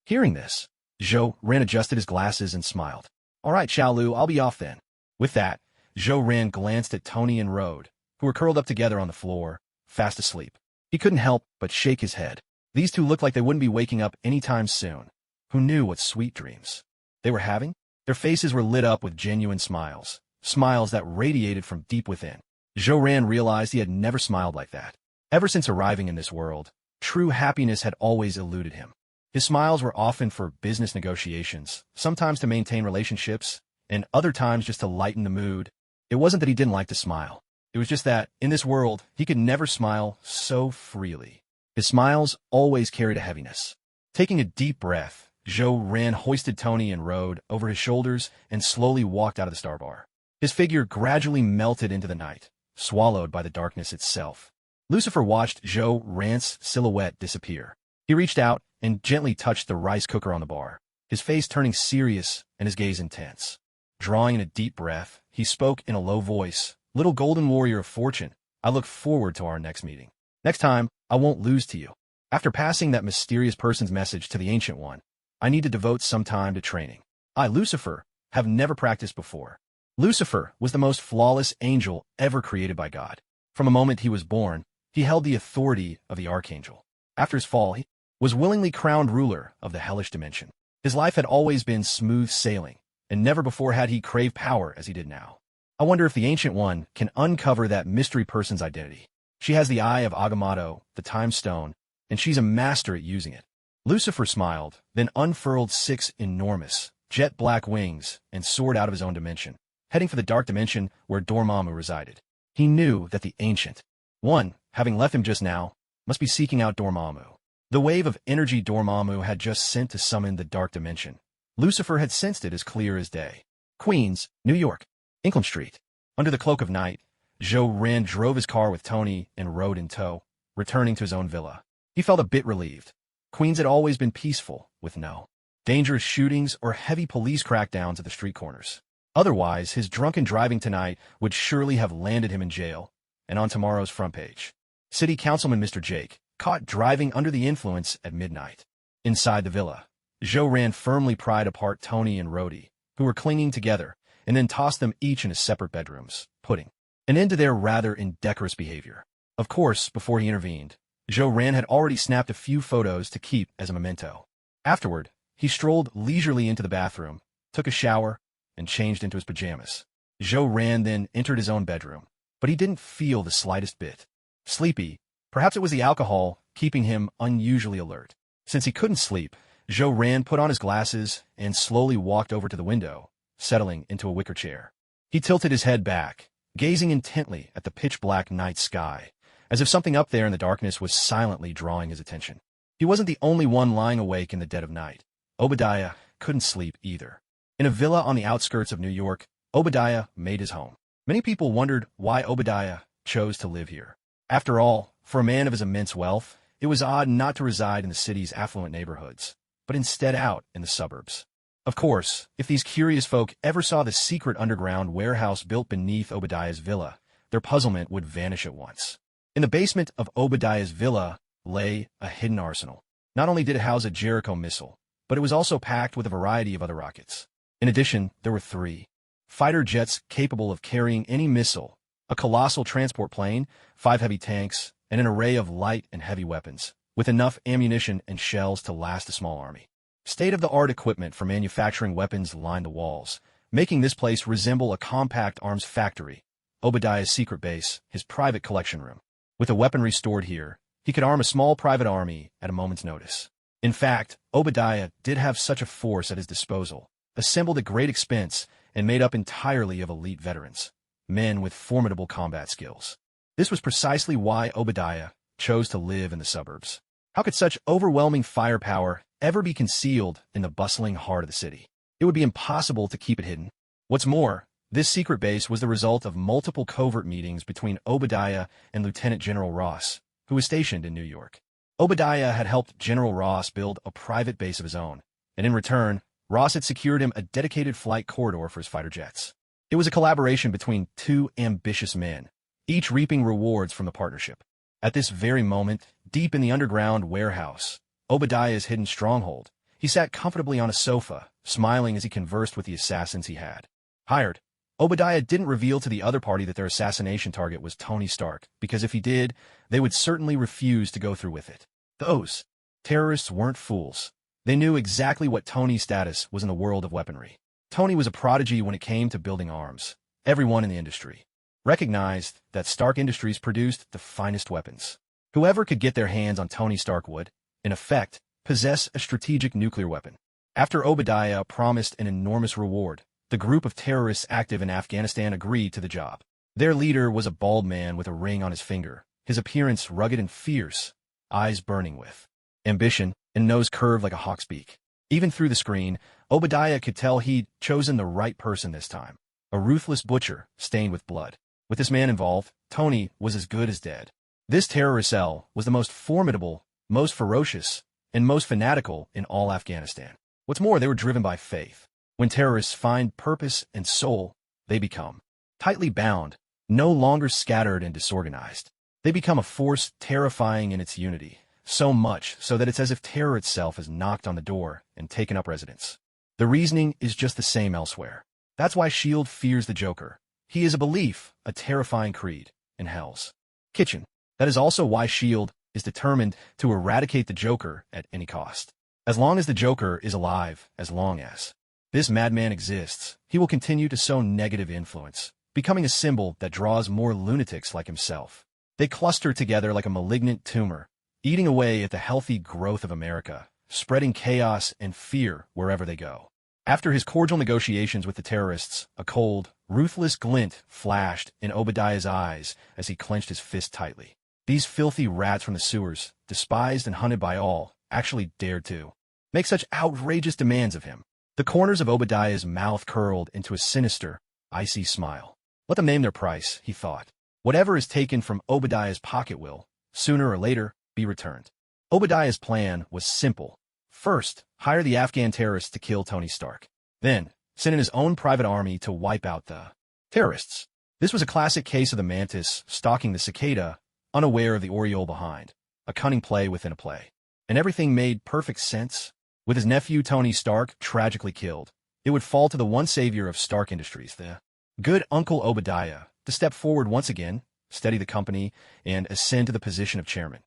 Hearing this, Zhou Ran adjusted his glasses and smiled. "All right, Xiaolu, I'll be off then." With that, Zhou Ran glanced at Tony and Rode, who were curled up together on the floor, fast asleep. He couldn't help but shake his head. These two looked like they wouldn't be waking up anytime soon. Who knew what sweet dreams they were having? Their faces were lit up with genuine smiles, smiles that radiated from deep within. Zhou Ran realized he had never smiled like that. Ever since arriving in this world, true happiness had always eluded him. His smiles were often for business negotiations, sometimes to maintain relationships, and other times just to lighten the mood. It wasn't that he didn't like to smile. It was just that, in this world, he could never smile so freely. His smiles always carried a heaviness. Taking a deep breath, Zhou Ran hoisted Tony and Rode over his shoulders and slowly walked out of the star bar. His figure gradually melted into the night, swallowed by the darkness itself. Lucifer watched Zhou Ran's silhouette disappear. He reached out and gently touched the rice cooker on the bar, his face turning serious and his gaze intense. Drawing in a deep breath, he spoke in a low voice, "Little golden warrior of fortune, I look forward to our next meeting. Next time, I won't lose to you." After passing that mysterious person's message to the Ancient One, "I need to devote some time to training. I, Lucifer, have never practiced before." Lucifer was the most flawless angel ever created by God. From the moment he was born, he held the authority of the archangel. After his fall, he was willingly crowned ruler of the hellish dimension. His life had always been smooth sailing, and never before had he craved power as he did now. I wonder if the Ancient One can uncover that mystery person's identity. She has the Eye of Agamotto, the Time Stone, and she's a master at using it. Lucifer smiled, then unfurled 6 enormous, jet-black wings and soared out of his own dimension, heading for the dark dimension where Dormammu resided. He knew that the Ancient One, having left him just now, must be seeking out Dormammu. The wave of energy Dormammu had just sent to summon the dark dimension. Lucifer had sensed it as clear as day. Queens, New York, England Street. Under the cloak of night, Zhou Ran drove his car with Tony and Rode in tow, returning to his own villa. He felt a bit relieved. Queens had always been peaceful, with no dangerous shootings or heavy police crackdowns at the street corners. Otherwise, his drunken driving tonight would surely have landed him in jail, and on tomorrow's front page. City Councilman Mr. Jake, caught driving under the influence at midnight. Inside the villa, Zhou Ran firmly pried apart Tony and Rhodey, who were clinging together, and then tossed them each into separate bedrooms, putting an end to their rather indecorous behavior. Of course, before he intervened, Ran had already snapped a few photos to keep as a memento. Afterward, he strolled leisurely into the bathroom, took a shower, and changed into his pajamas. Ran then entered his own bedroom, but he didn't feel the slightest bit sleepy. Perhaps it was the alcohol keeping him unusually alert. Since he couldn't sleep, Ran put on his glasses and slowly walked over to the window, settling into a wicker chair. He tilted his head back, gazing intently at the pitch-black night sky, as if something up there in the darkness was silently drawing his attention. He wasn't the only one lying awake in the dead of night. Obadiah couldn't sleep either. In a villa on the outskirts of New York, Obadiah made his home. Many people wondered why Obadiah chose to live here. After all, for a man of his immense wealth, it was odd not to reside in the city's affluent neighborhoods, but instead out in the suburbs. Of course, if these curious folk ever saw the secret underground warehouse built beneath Obadiah's villa, their puzzlement would vanish at once. In the basement of Obadiah's villa lay a hidden arsenal. Not only did it house a Jericho missile, but it was also packed with a variety of other rockets. In addition, there were 3 fighter jets capable of carrying any missile, a colossal transport plane, 5 heavy tanks, and an array of light and heavy weapons, with enough ammunition and shells to last a small army. State-of-the-art equipment for manufacturing weapons lined the walls, making this place resemble a compact arms factory. Obadiah's secret base, his private collection room. With the weaponry stored here, he could arm a small private army at a moment's notice. In fact, Obadiah did have such a force at his disposal, assembled at great expense and made up entirely of elite veterans, men with formidable combat skills. This was precisely why Obadiah chose to live in the suburbs. How could such overwhelming firepower ever be concealed in the bustling heart of the city? It would be impossible to keep it hidden. What's more, this secret base was the result of multiple covert meetings between Obadiah and Lieutenant General Ross, who was stationed in New York. Obadiah had helped General Ross build a private base of his own, and in return, Ross had secured him a dedicated flight corridor for his fighter jets. It was a collaboration between 2 ambitious men, each reaping rewards from the partnership. At this very moment, deep in the underground warehouse, Obadiah's hidden stronghold, he sat comfortably on a sofa, smiling as he conversed with the assassins he had hired. Obadiah didn't reveal to the other party that their assassination target was Tony Stark, because if he did, they would certainly refuse to go through with it. Those terrorists weren't fools. They knew exactly what Tony's status was in the world of weaponry. Tony was a prodigy when it came to building arms. Everyone in the industry recognized that Stark Industries produced the finest weapons. Whoever could get their hands on Tony Stark would, in effect, possess a strategic nuclear weapon. After Obadiah promised an enormous reward, the group of terrorists active in Afghanistan agreed to the job. Their leader was a bald man with a ring on his finger, his appearance rugged and fierce, eyes burning with ambition, and nose curved like a hawk's beak. Even through the screen, Obadiah could tell he'd chosen the right person this time. A ruthless butcher, stained with blood. With this man involved, Tony was as good as dead. This terrorist cell was the most formidable, most ferocious, and most fanatical in all Afghanistan. What's more, they were driven by faith. When terrorists find purpose and soul, they become tightly bound, no longer scattered and disorganized. They become a force terrifying in its unity, so much so that it's as if terror itself has knocked on the door and taken up residence. The reasoning is just the same elsewhere. That's why S.H.I.E.L.D. fears the Joker. He is a belief, a terrifying creed, in Hell's Kitchen. That is also why S.H.I.E.L.D. is determined to eradicate the Joker at any cost. As long as the Joker is alive, as long as this madman exists, he will continue to sow negative influence, becoming a symbol that draws more lunatics like himself. They cluster together like a malignant tumor, eating away at the healthy growth of America, spreading chaos and fear wherever they go. After his cordial negotiations with the terrorists, a cold, ruthless glint flashed in Obadiah's eyes as he clenched his fist tightly. These filthy rats from the sewers, despised and hunted by all, actually dared to make such outrageous demands of him. The corners of Obadiah's mouth curled into a sinister, icy smile. Let them name their price, he thought. Whatever is taken from Obadiah's pocket will, sooner or later, be returned. Obadiah's plan was simple. First, hire the Afghan terrorists to kill Tony Stark. Then, send in his own private army to wipe out the terrorists. This was a classic case of the mantis stalking the cicada, unaware of the oriole behind. A cunning play within a play. And everything made perfect sense. With his nephew Tony Stark tragically killed, it would fall to the one savior of Stark Industries, the good Uncle Obadiah, to step forward once again, steady the company, and ascend to the position of chairman.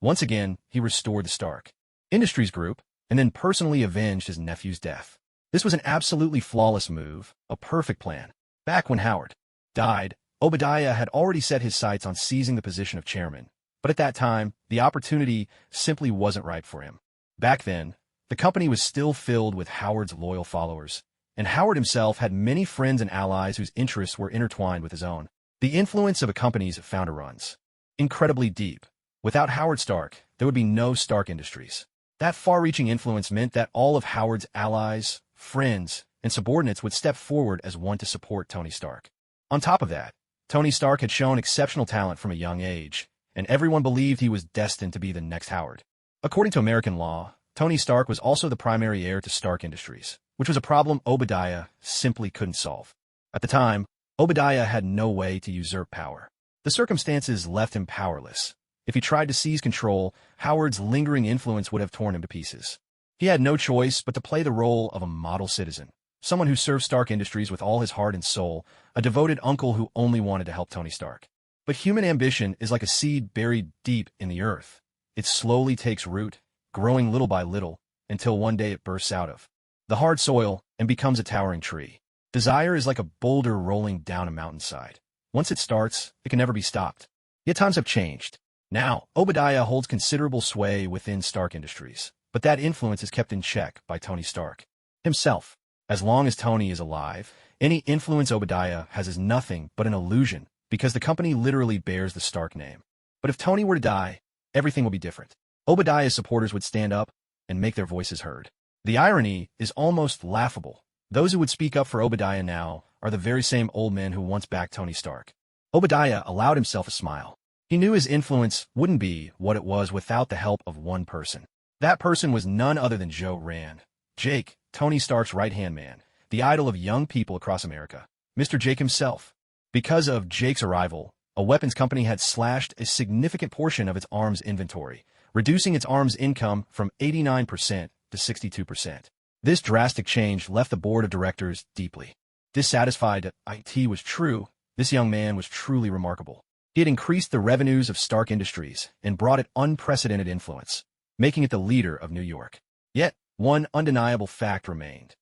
Once again, he restored the Stark Industries Group, and then personally avenged his nephew's death. This was an absolutely flawless move, a perfect plan. Back when Howard died, Obadiah had already set his sights on seizing the position of chairman, but at that time, the opportunity simply wasn't right for him. Back then, the company was still filled with Howard's loyal followers, and Howard himself had many friends and allies whose interests were intertwined with his own. The influence of a company's founder runs incredibly deep. Without Howard Stark, there would be no Stark Industries. That far-reaching influence meant that all of Howard's allies, friends, and subordinates would step forward as one to support Tony Stark. On top of that, Tony Stark had shown exceptional talent from a young age, and everyone believed he was destined to be the next Howard. According to American law, Tony Stark was also the primary heir to Stark Industries, which was a problem Obadiah simply couldn't solve. At the time, Obadiah had no way to usurp power. The circumstances left him powerless. If he tried to seize control, Howard's lingering influence would have torn him to pieces. He had no choice but to play the role of a model citizen, someone who served Stark Industries with all his heart and soul, a devoted uncle who only wanted to help Tony Stark. But human ambition is like a seed buried deep in the earth. It slowly takes root, growing little by little, until one day it bursts out of the hard soil and becomes a towering tree. Desire is like a boulder rolling down a mountainside. Once it starts, it can never be stopped. Yet times have changed. Now, Obadiah holds considerable sway within Stark Industries, but that influence is kept in check by Tony Stark himself. As long as Tony is alive, any influence Obadiah has is nothing but an illusion, because the company literally bears the Stark name. But if Tony were to die, everything will be different. Obadiah's supporters would stand up and make their voices heard. The irony is almost laughable. Those who would speak up for Obadiah now are the very same old men who once backed Tony Stark. Obadiah allowed himself a smile. He knew his influence wouldn't be what it was without the help of one person. That person was none other than Joe Rand. Jake, Tony Stark's right-hand man, the idol of young people across America. Mr. Jake himself. Because of Jake's arrival, a weapons company had slashed a significant portion of its arms inventory, reducing its arms income from 89% to 62%. This drastic change left the board of directors deeply dissatisfied. It was true. This young man was truly remarkable. He had increased the revenues of Stark Industries and brought it unprecedented influence, making it the leader of New York. Yet, one undeniable fact remained.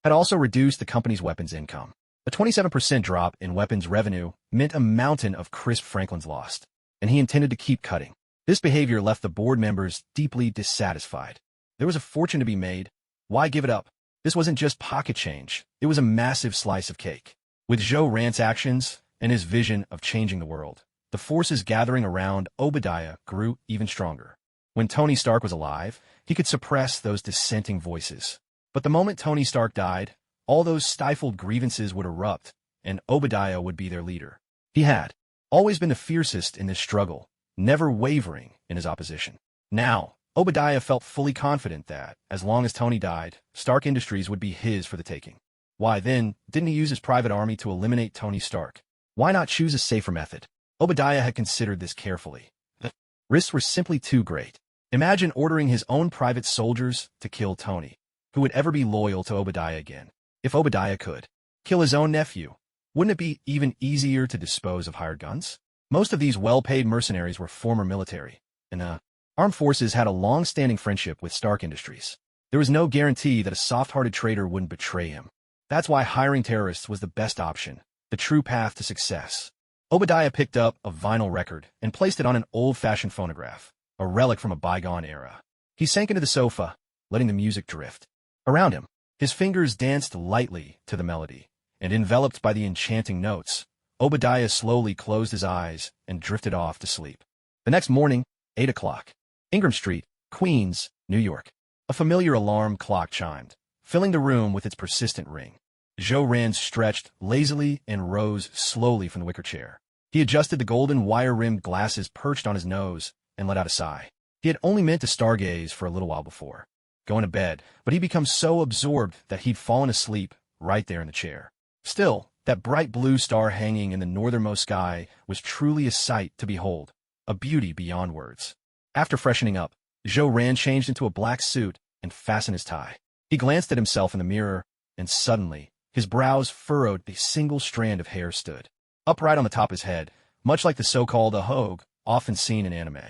Had also reduced the company's weapons income. A 27% drop in weapons revenue meant a mountain of crisp Franklin's lost, and he intended to keep cutting. This behavior left the board members deeply dissatisfied. There was a fortune to be made. Why give it up? This wasn't just pocket change. It was a massive slice of cake. With Joe Rand's actions and his vision of changing the world, the forces gathering around Obadiah grew even stronger. When Tony Stark was alive, he could suppress those dissenting voices. But the moment Tony Stark died, all those stifled grievances would erupt, and Obadiah would be their leader. He had always been the fiercest in this struggle, never wavering in his opposition. Now, Obadiah felt fully confident that, as long as Tony died, Stark Industries would be his for the taking. Why then didn't he use his private army to eliminate Tony Stark? Why not choose a safer method? Obadiah had considered this carefully. The risks were simply too great. Imagine ordering his own private soldiers to kill Tony. Who would ever be loyal to Obadiah again? If Obadiah could kill his own nephew, wouldn't it be even easier to dispose of hired guns? Most of these well-paid mercenaries were former military, and the armed forces had a long-standing friendship with Stark Industries. There was no guarantee that a soft-hearted traitor wouldn't betray him. That's why hiring terrorists was the best option, the true path to success. Obadiah picked up a vinyl record and placed it on an old-fashioned phonograph, a relic from a bygone era. He sank into the sofa, letting the music drift around him. His fingers danced lightly to the melody, and enveloped by the enchanting notes, Obadiah slowly closed his eyes and drifted off to sleep. The next morning, 8 o'clock. Ingram Street, Queens, New York. A familiar alarm clock chimed, filling the room with its persistent ring. Joe Rand stretched lazily and rose slowly from the wicker chair. He adjusted the golden wire-rimmed glasses perched on his nose and let out a sigh. He had only meant to stargaze for a little while before going to bed, but he'd become so absorbed that he'd fallen asleep right there in the chair. Still, that bright blue star hanging in the northernmost sky was truly a sight to behold, a beauty beyond words. After freshening up, Joe Rand changed into a black suit and fastened his tie. He glanced at himself in the mirror, and suddenly, his brows furrowed, a single strand of hair stood upright on the top of his head, much like the so-called ahogue often seen in anime.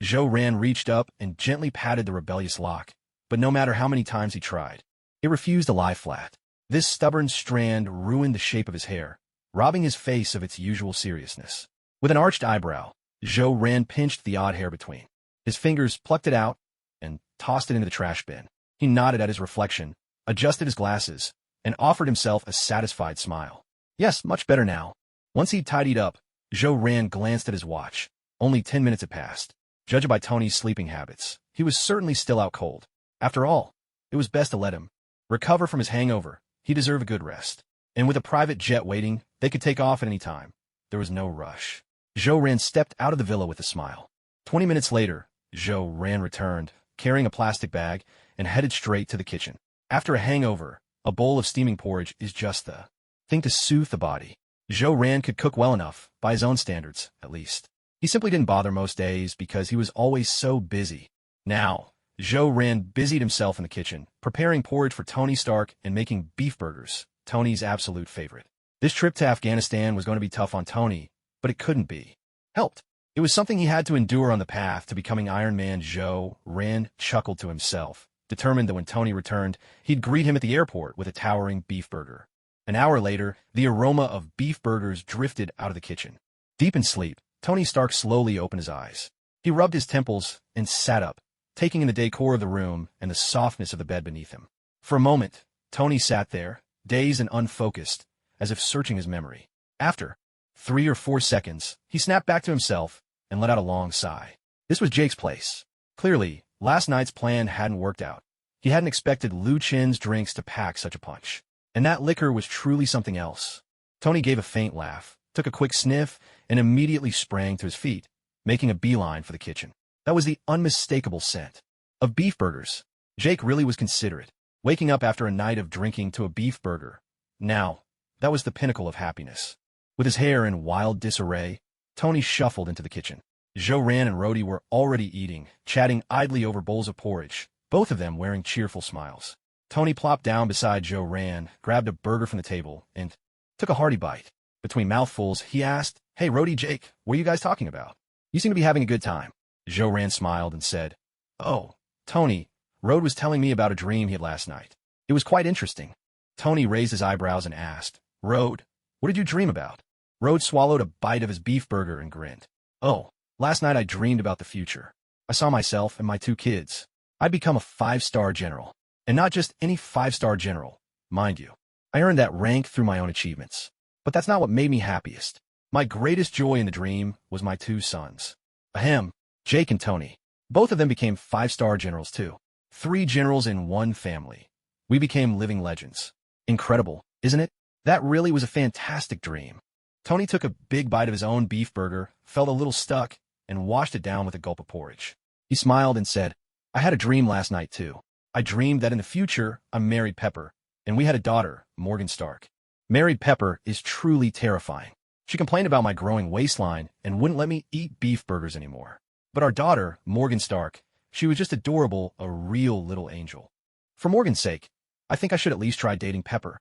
Zhou-Ran reached up and gently patted the rebellious lock, but no matter how many times he tried, it refused to lie flat. This stubborn strand ruined the shape of his hair, robbing his face of its usual seriousness. With an arched eyebrow, Zhou-Ran pinched the odd hair between. His fingers plucked it out and tossed it into the trash bin. He nodded at his reflection, adjusted his glasses, and offered himself a satisfied smile. Yes, much better now. Once he'd tidied up, Zhou-Ran glanced at his watch. Only 10 minutes had passed. Judged by Tony's sleeping habits, he was certainly still out cold. After all, it was best to let him recover from his hangover. He deserved a good rest. And with a private jet waiting, they could take off at any time. There was no rush. Zhou-Ran stepped out of the villa with a smile. 20 minutes later, Zhou-Ran returned, carrying a plastic bag, and headed straight to the kitchen. After a hangover, a bowl of steaming porridge is just the thing to soothe the body. Zhou-Ran could cook well enough, by his own standards, at least. He simply didn't bother most days because he was always so busy. Now, Zhou-Ran busied himself in the kitchen, preparing porridge for Tony Stark and making beef burgers, Tony's absolute favorite. This trip to Afghanistan was going to be tough on Tony, but it couldn't be helped. It was something he had to endure on the path to becoming Iron Man. Zhou-Ran chuckled to himself, determined that when Tony returned, he'd greet him at the airport with a towering beef burger. An hour later, the aroma of beef burgers drifted out of the kitchen. Deep in sleep, Tony Stark slowly opened his eyes. He rubbed his temples and sat up, taking in the decor of the room and the softness of the bed beneath him. For a moment, Tony sat there, dazed and unfocused, as if searching his memory. After 3 or 4 seconds, he snapped back to himself and let out a long sigh. This was Jake's place. Clearly, last night's plan hadn't worked out. He hadn't expected Lu Chen's drinks to pack such a punch. And that liquor was truly something else. Tony gave a faint laugh, took a quick sniff, and immediately sprang to his feet, making a beeline for the kitchen. That was the unmistakable scent of beef burgers. Jake really was considerate, waking up after a night of drinking to a beef burger. Now, that was the pinnacle of happiness. With his hair in wild disarray, Tony shuffled into the kitchen. Zhou-Ran and Rhodey were already eating, chatting idly over bowls of porridge, both of them wearing cheerful smiles. Tony plopped down beside Zhou-Ran, grabbed a burger from the table, and took a hearty bite. Between mouthfuls, he asked, "Hey, Rhodey, Jake, what are you guys talking about? You seem to be having a good time." Zhou-Ran smiled and said, "Oh, Tony, Rode was telling me about a dream he had last night. It was quite interesting." Tony raised his eyebrows and asked, "Rode, what did you dream about?" Rode swallowed a bite of his beef burger and grinned. "Oh, last night I dreamed about the future. I saw myself and my 2 kids. I'd become a 5-star general. And not just any 5-star general, mind you. I earned that rank through my own achievements. But that's not what made me happiest. My greatest joy in the dream was my 2 sons. Ahem, Jake and Tony. Both of them became 5-star generals too. 3 generals in one family. We became living legends. Incredible, isn't it? That really was a fantastic dream." Tony took a big bite of his own beef burger, felt a little stuck, and washed it down with a gulp of porridge. He smiled and said, "I had a dream last night too. I dreamed that in the future, I married Pepper, and we had a daughter, Morgan Stark. Married Pepper is truly terrifying. She complained about my growing waistline and wouldn't let me eat beef burgers anymore. But our daughter, Morgan Stark, she was just adorable, a real little angel. For Morgan's sake, I think I should at least try dating Pepper.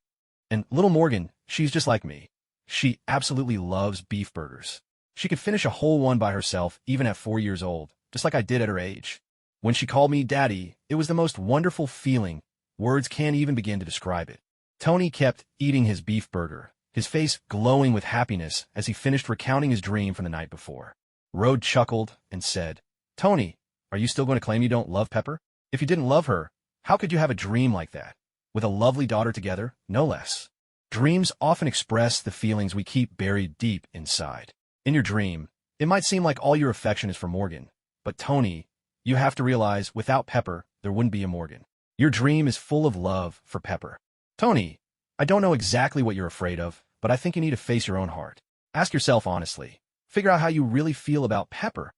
And little Morgan, she's just like me. She absolutely loves beef burgers. She could finish a whole one by herself even at 4 years old, just like I did at her age. When she called me Daddy, it was the most wonderful feeling. Words can't even begin to describe it." Tony kept eating his beef burger, his face glowing with happiness as he finished recounting his dream from the night before. Rode chuckled and said, "Tony, are you still going to claim you don't love Pepper? If you didn't love her, how could you have a dream like that? With a lovely daughter together, no less." Dreams often express the feelings we keep buried deep inside. In your dream, it might seem like all your affection is for Morgan, but Tony, you have to realize without Pepper, there wouldn't be a Morgan. Your dream is full of love for Pepper. Tony, I don't know exactly what you're afraid of, but I think you need to face your own heart. Ask yourself honestly. Figure out how you really feel about Pepper.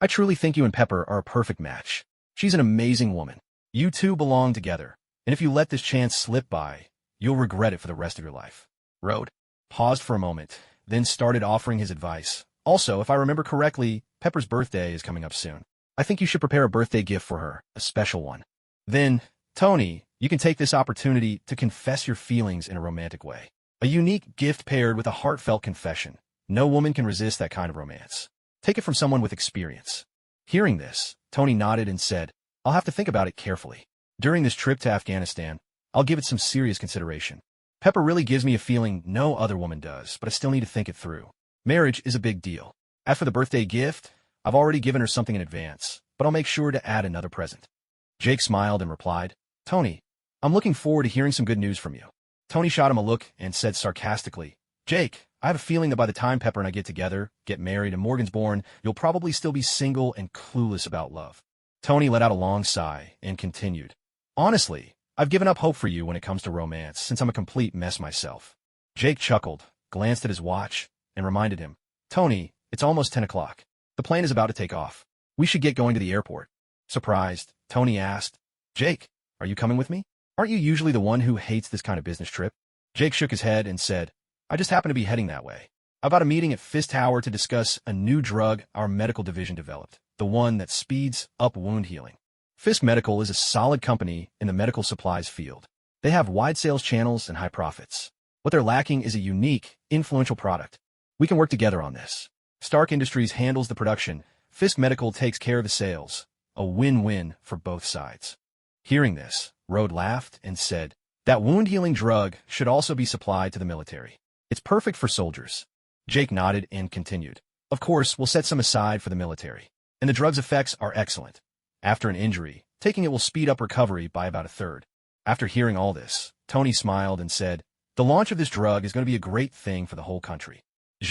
I truly think you and Pepper are a perfect match. She's an amazing woman. You two belong together, and if you let this chance slip by, you'll regret it for the rest of your life." Rode paused for a moment, then started offering his advice. "Also, if I remember correctly, Pepper's birthday is coming up soon. I think you should prepare a birthday gift for her, a special one. Then, Tony, You can take this opportunity to confess your feelings in a romantic way. A unique gift paired with a heartfelt confession. No woman can resist that kind of romance. Take it from someone with experience. Hearing this, Tony nodded and said, I'll have to think about it carefully. During this trip to Afghanistan, I'll give it some serious consideration. Pepper really gives me a feeling no other woman does, but I still need to think it through. Marriage is a big deal. As for the birthday gift, I've already given her something in advance, but I'll make sure to add another present. Jake smiled and replied, Tony, I'm looking forward to hearing some good news from you. Tony shot him a look and said sarcastically, Jake, I have a feeling that by the time Pepper and I get together, get married, and Morgan's born, you'll probably still be single and clueless about love. Tony let out a long sigh and continued, Honestly, I've given up hope for you when it comes to romance, since I'm a complete mess myself. Jake chuckled, glanced at his watch, and reminded him, Tony, it's almost 10 o'clock. The plane is about to take off. We should get going to the airport. Surprised, Tony asked, Jake, are you coming with me? Aren't you usually the one who hates this kind of business trip? Jake shook his head and said, I just happen to be heading that way. I've got a meeting at S.H.I.E.L.D. Tower to discuss a new drug our medical division developed, the one that speeds up wound healing. S.H.I.E.L.D. Medical is a solid company in the medical supplies field. They have wide sales channels and high profits. What they're lacking is a unique, influential product. We can work together on this. Stark Industries handles the production. S.H.I.E.L.D. Medical takes care of the sales. A win-win for both sides. Hearing this, Rhodes laughed and said, That wound-healing drug should also be supplied to the military. It's perfect for soldiers. Jake nodded and continued, Of course, we'll set some aside for the military. And the drug's effects are excellent. After an injury, taking it will speed up recovery by about a third. After hearing all this, Tony smiled and said, The launch of this drug is going to be a great thing for the whole country.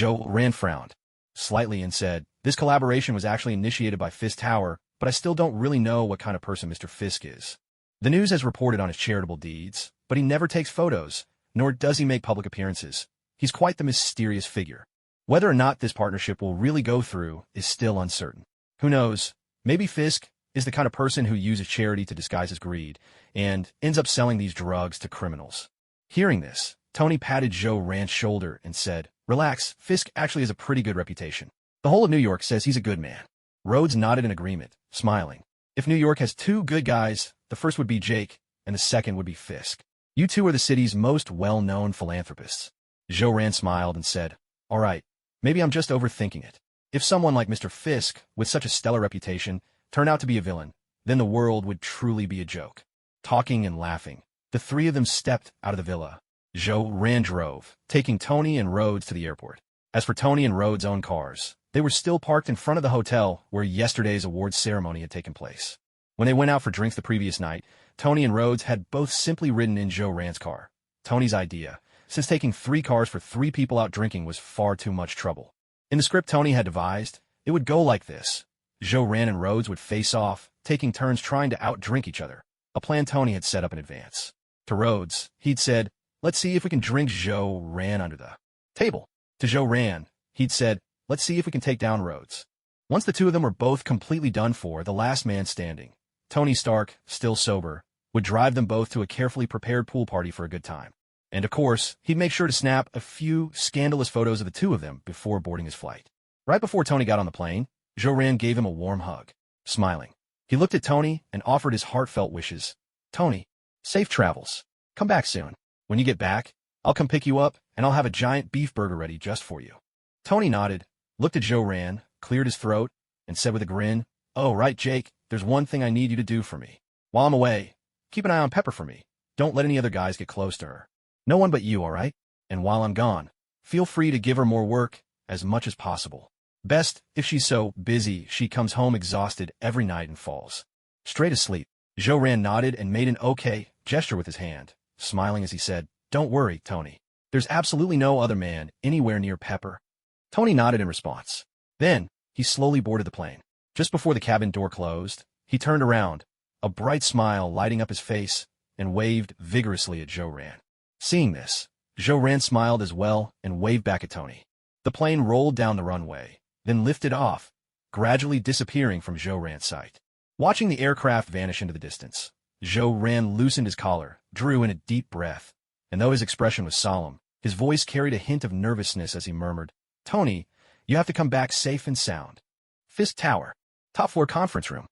Rand frowned slightly and said, This collaboration was actually initiated by S.H.I.E.L.D. Tower, but I still don't really know what kind of person Mr. Fisk is. The news has reported on his charitable deeds, but he never takes photos, nor does he make public appearances. He's quite the mysterious figure. Whether or not this partnership will really go through is still uncertain. Who knows? Maybe Fisk is the kind of person who uses charity to disguise his greed and ends up selling these drugs to criminals. Hearing this, Tony patted Rand's shoulder and said, Relax, Fisk actually has a pretty good reputation. The whole of New York says he's a good man. Rhodes nodded in agreement, smiling. If New York has two good guys, the first would be Jake, and the second would be Fisk. You two are the city's most well-known philanthropists. Rand smiled and said, All right, maybe I'm just overthinking it. If someone like Mr. Fisk, with such a stellar reputation, turned out to be a villain, then the world would truly be a joke. Talking and laughing, the three of them stepped out of the villa. Rand drove, taking Tony and Rhodes to the airport. As for Tony and Rhodes' own cars, they were still parked in front of the hotel where yesterday's awards ceremony had taken place. When they went out for drinks the previous night, Tony and Rhodes had both simply ridden in Rand's car. Tony's idea, since taking 3 cars for 3 people out drinking was far too much trouble. In the script Tony had devised, it would go like this. Rand and Rhodes would face off, taking turns trying to outdrink each other, a plan Tony had set up in advance. To Rhodes, he'd said, Let's see if we can drink Rand under the table. To Rand, he'd said, Let's see if we can take down Rhodes. Once the two of them were both completely done for, the last man standing, Tony Stark, still sober, would drive them both to a carefully prepared pool party for a good time. And of course, he'd make sure to snap a few scandalous photos of the two of them before boarding his flight. Right before Tony got on the plane, Rand gave him a warm hug. Smiling, he looked at Tony and offered his heartfelt wishes. Tony, safe travels. Come back soon. When you get back, I'll come pick you up, and I'll have a giant beef burger ready just for you. Tony nodded, looked at Rand, cleared his throat, and said with a grin, Oh, right, Jake, there's one thing I need you to do for me. While I'm away, keep an eye on Pepper for me. Don't let any other guys get close to her. No one but you, all right? And while I'm gone, feel free to give her more work, as much as possible. Best if she's so busy she comes home exhausted every night and falls straight asleep. Rand nodded and made an okay gesture with his hand, smiling as he said, Don't worry, Tony. There's absolutely no other man anywhere near Pepper. Tony nodded in response. Then, he slowly boarded the plane. Just before the cabin door closed, he turned around, a bright smile lighting up his face, and waved vigorously at Rand. Seeing this, Rand smiled as well and waved back at Tony. The plane rolled down the runway, then lifted off, gradually disappearing from Rand's sight. Watching the aircraft vanish into the distance, Rand loosened his collar, drew in a deep breath, and though his expression was solemn, his voice carried a hint of nervousness as he murmured, Tony, you have to come back safe and sound. S.H.I.E.L.D. Tower, top floor conference room.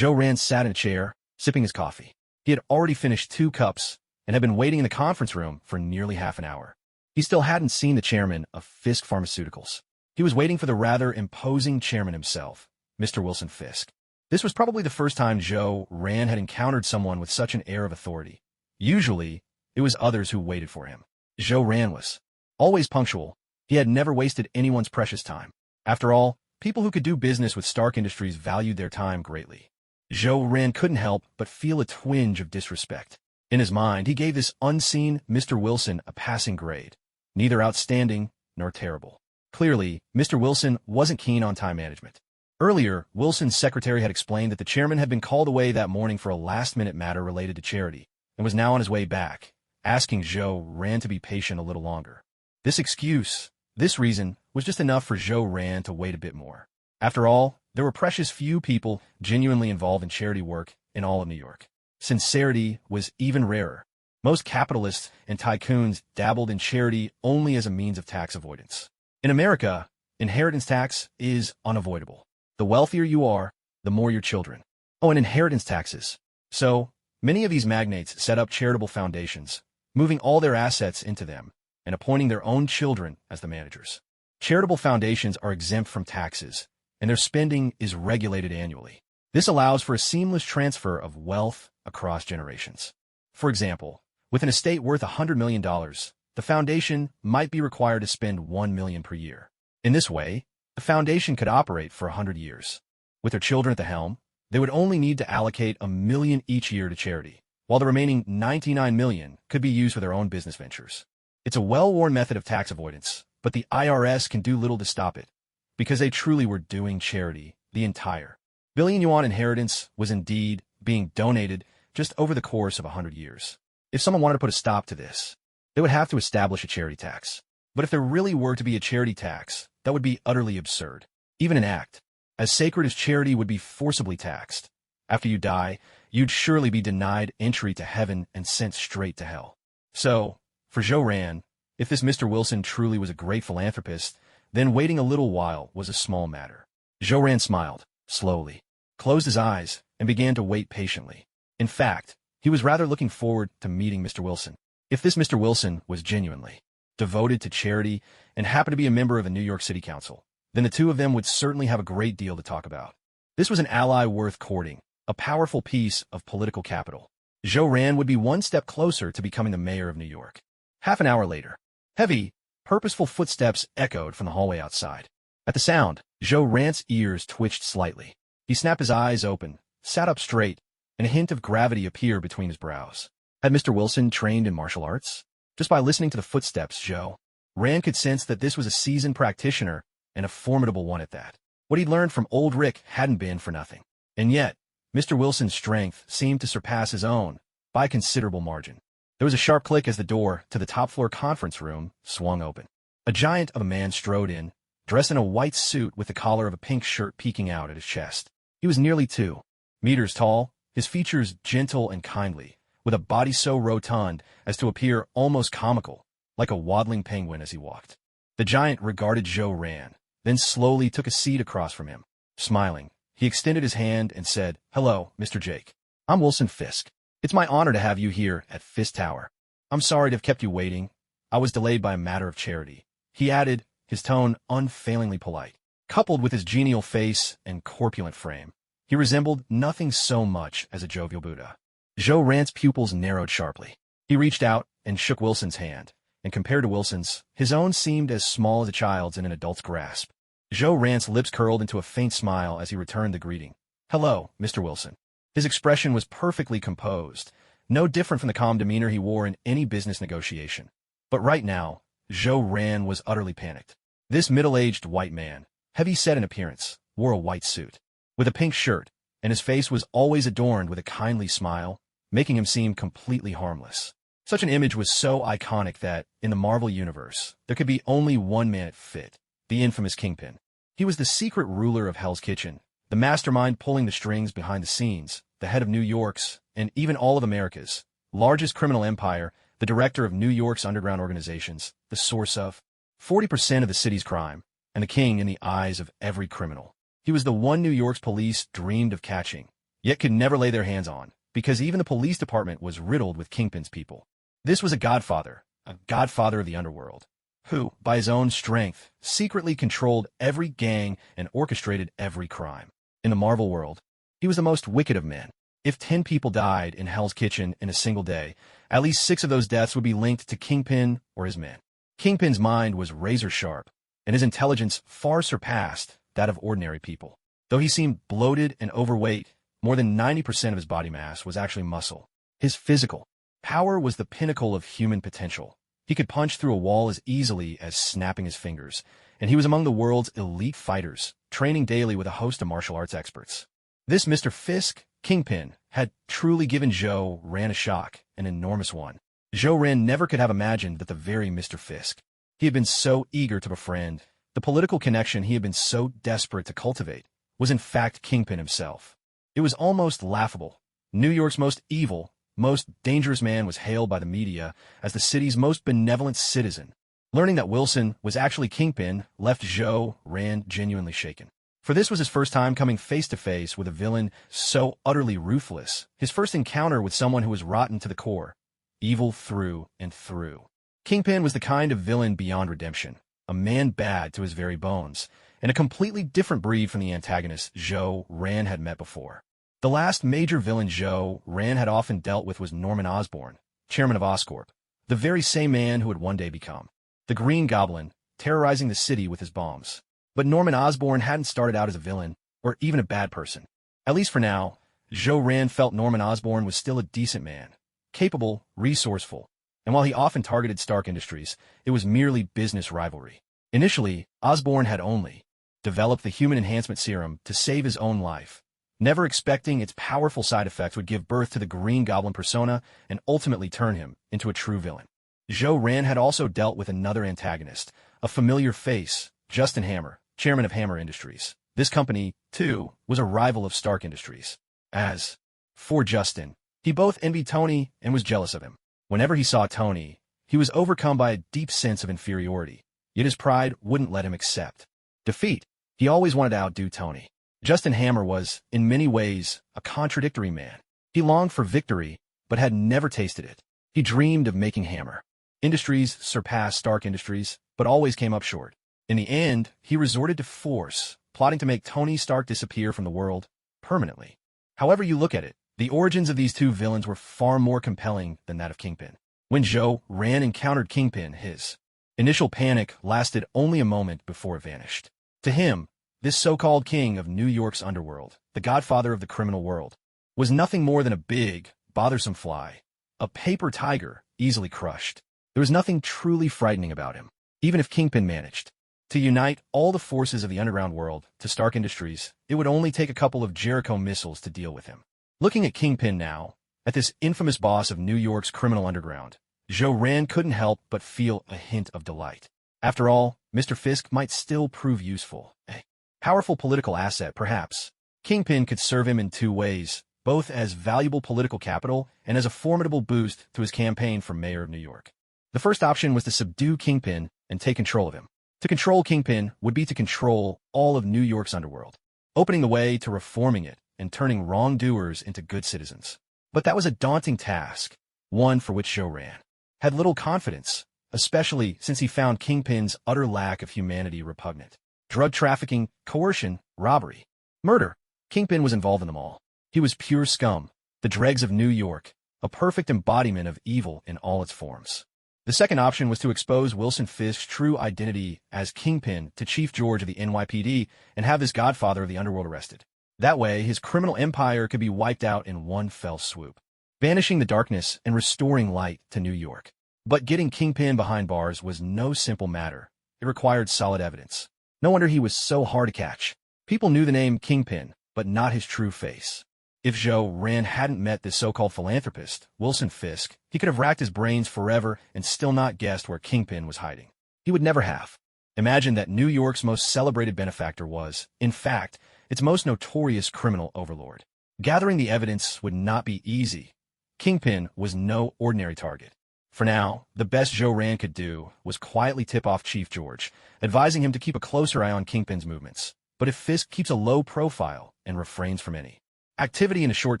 Rand sat in a chair, sipping his coffee. He had already finished 2 cups and had been waiting in the conference room for nearly half an hour. He still hadn't seen the chairman of Fisk Pharmaceuticals. He was waiting for the rather imposing chairman himself, Mr. Wilson Fisk. This was probably the first time Joe Rand had encountered someone with such an air of authority. Usually, it was others who waited for him. Joe Rand was always punctual. He had never wasted anyone's precious time. After all, people who could do business with Stark Industries valued their time greatly. Joe Rand couldn't help but feel a twinge of disrespect. In his mind, he gave this unseen Mr. Wilson a passing grade, neither outstanding nor terrible. Clearly, Mr. Wilson wasn't keen on time management. Earlier, Wilson's secretary had explained that the chairman had been called away that morning for a last-minute matter related to charity, and was now on his way back, asking Joe Rand to be patient a little longer. This excuse, this reason, was just enough for Joe Rand to wait a bit more. After all, there were precious few people genuinely involved in charity work in all of New York. Sincerity was even rarer. Most capitalists and tycoons dabbled in charity only as a means of tax avoidance. In America, inheritance tax is unavoidable. The wealthier you are, the more your children. Oh, and inheritance taxes. So, many of these magnates set up charitable foundations, moving all their assets into them, and appointing their own children as the managers. Charitable foundations are exempt from taxes, and their spending is regulated annually. This allows for a seamless transfer of wealth across generations. For example, with an estate worth $100 million, the foundation might be required to spend $1 million per year. In this way, the foundation could operate for 100 years. With their children at the helm, they would only need to allocate $1 million each year to charity, while the remaining $99 million could be used for their own business ventures. It's a well-worn method of tax avoidance, but the IRS can do little to stop it, because they truly were doing charity. The entire billion-yuan inheritance was indeed being donated just over the course of 100 years. If someone wanted to put a stop to this, they would have to establish a charity tax. But if there really were to be a charity tax, that would be utterly absurd. Even an act as sacred as charity would be forcibly taxed. After you die, you'd surely be denied entry to heaven and sent straight to hell. So, for Joe Rand, if this Mr. Wilson truly was a great philanthropist, then waiting a little while was a small matter. Joe Rand smiled, slowly, closed his eyes, and began to wait patiently. In fact, he was rather looking forward to meeting Mr. Wilson. If this Mr. Wilson was genuinely devoted to charity and happened to be a member of a New York City Council, then the two of them would certainly have a great deal to talk about. This was an ally worth courting, a powerful piece of political capital. Joe Rand would be one step closer to becoming the mayor of New York. Half an hour later, heavy, purposeful footsteps echoed from the hallway outside. At the sound, Joe Rand's ears twitched slightly. He snapped his eyes open, sat up straight, and a hint of gravity appeared between his brows. Had Mr. Wilson trained in martial arts? Just by listening to the footsteps, Joe Rand could sense that this was a seasoned practitioner, and a formidable one at that. What he'd learned from old Rick hadn't been for nothing. And yet, Mr. Wilson's strength seemed to surpass his own by a considerable margin. There was a sharp click as the door to the top-floor conference room swung open. A giant of a man strode in, dressed in a white suit with the collar of a pink shirt peeking out at his chest. He was nearly 2 meters tall, his features gentle and kindly, with a body so rotund as to appear almost comical, like a waddling penguin as he walked. The giant regarded Joe Rand, then slowly took a seat across from him. Smiling, he extended his hand and said, "Hello, Mr. Jake. I'm Wilson Fisk. It's my honor to have you here at Fisk Tower. I'm sorry to have kept you waiting. I was delayed by a matter of charity," he added, his tone unfailingly polite. Coupled with his genial face and corpulent frame, he resembled nothing so much as a jovial Buddha. Joe Rand's pupils narrowed sharply. He reached out and shook Wilson's hand, and compared to Wilson's, his own seemed as small as a child's in an adult's grasp. Joe Rand's lips curled into a faint smile as he returned the greeting. "Hello, Mr. Wilson." His expression was perfectly composed, no different from the calm demeanor he wore in any business negotiation. But right now, Joe Rand was utterly panicked. This middle-aged white man, heavy-set in appearance, wore a white suit, with a pink shirt, and his face was always adorned with a kindly smile, making him seem completely harmless. Such an image was so iconic that, in the Marvel Universe, there could be only one man it fit, the infamous Kingpin. He was the secret ruler of Hell's Kitchen, the mastermind pulling the strings behind the scenes, the head of New York's, and even all of America's, largest criminal empire, the director of New York's underground organizations, the source of 40% of the city's crime, and the king in the eyes of every criminal. He was the one New York's police dreamed of catching, yet could never lay their hands on, because even the police department was riddled with Kingpin's people. This was a godfather of the underworld, who, by his own strength, secretly controlled every gang and orchestrated every crime. In the Marvel world, he was the most wicked of men. If 10 people died in Hell's Kitchen in a single day, at least 6 of those deaths would be linked to Kingpin or his men. Kingpin's mind was razor-sharp, and his intelligence far surpassed that of ordinary people. Though he seemed bloated and overweight, more than 90% of his body mass was actually muscle. His physical power was the pinnacle of human potential. He could punch through a wall as easily as snapping his fingers, and he was among the world's elite fighters, training daily with a host of martial arts experts. This Mr. Fisk, Kingpin, had truly given Zhou Ran a shock, an enormous one. Zhou Ran never could have imagined that the very Mr. Fisk he had been so eager to befriend, the political connection he had been so desperate to cultivate, was in fact Kingpin himself. It was almost laughable. New York's most evil, most dangerous man was hailed by the media as the city's most benevolent citizen. Learning that Wilson was actually Kingpin left Zhou Ran genuinely shaken. For this was his first time coming face-to-face with a villain so utterly ruthless, his first encounter with someone who was rotten to the core, evil through and through. Kingpin was the kind of villain beyond redemption, a man bad to his very bones, and a completely different breed from the antagonist Zhou Ran had met before. The last major villain Zhou Ran had often dealt with was Norman Osborn, chairman of Oscorp, the very same man who would one day become the Green Goblin, terrorizing the city with his bombs. But Norman Osborn hadn't started out as a villain, or even a bad person. At least for now, Zhou Ran felt Norman Osborn was still a decent man, capable, resourceful, and while he often targeted Stark Industries, it was merely business rivalry. Initially, Osborn had only developed the human enhancement serum to save his own life, never expecting its powerful side effects would give birth to the Green Goblin persona and ultimately turn him into a true villain. Zhou Ran had also dealt with another antagonist, a familiar face, Justin Hammer, chairman of Hammer Industries. This company, too, was a rival of Stark Industries. As for Justin, he both envied Tony and was jealous of him. Whenever he saw Tony, he was overcome by a deep sense of inferiority, yet his pride wouldn't let him accept defeat. He always wanted to outdo Tony. Justin Hammer was, in many ways, a contradictory man. He longed for victory, but had never tasted it. He dreamed of making Hammer Industries surpass Stark Industries, but always came up short. In the end, he resorted to force, plotting to make Tony Stark disappear from the world permanently. However you look at it, the origins of these two villains were far more compelling than that of Kingpin. When Zhou Ran encountered Kingpin, his initial panic lasted only a moment before it vanished. To him, this so-called king of New York's underworld, the godfather of the criminal world, was nothing more than a big, bothersome fly, a paper tiger easily crushed. There was nothing truly frightening about him. Even if Kingpin managed to unite all the forces of the underground world to Stark Industries, it would only take a couple of Jericho missiles to deal with him. Looking at Kingpin now, at this infamous boss of New York's criminal underground, Zhou Ran couldn't help but feel a hint of delight. After all, Mr. Fisk might still prove useful. A powerful political asset, perhaps. Kingpin could serve him in two ways, both as valuable political capital and as a formidable boost to his campaign for mayor of New York. The first option was to subdue Kingpin and take control of him. To control Kingpin would be to control all of New York's underworld, opening the way to reforming it and turning wrongdoers into good citizens. But that was a daunting task, one for which Zhou Ran had little confidence, especially since he found Kingpin's utter lack of humanity repugnant. Drug trafficking, coercion, robbery, murder. Kingpin was involved in them all. He was pure scum, the dregs of New York, a perfect embodiment of evil in all its forms. The second option was to expose Wilson Fisk's true identity as Kingpin to Chief George of the NYPD and have this godfather of the underworld arrested. That way, his criminal empire could be wiped out in one fell swoop, banishing the darkness and restoring light to New York. But getting Kingpin behind bars was no simple matter. It required solid evidence. No wonder he was so hard to catch. People knew the name Kingpin, but not his true face. If Zhou Ran hadn't met this so-called philanthropist, Wilson Fisk, he could have racked his brains forever and still not guessed where Kingpin was hiding. He would never have. Imagine that New York's most celebrated benefactor was, in fact, its most notorious criminal overlord. Gathering the evidence would not be easy. Kingpin was no ordinary target. For now, the best Zhou Ran could do was quietly tip off Chief George, advising him to keep a closer eye on Kingpin's movements. But if Fisk keeps a low profile and refrains from any activity in the short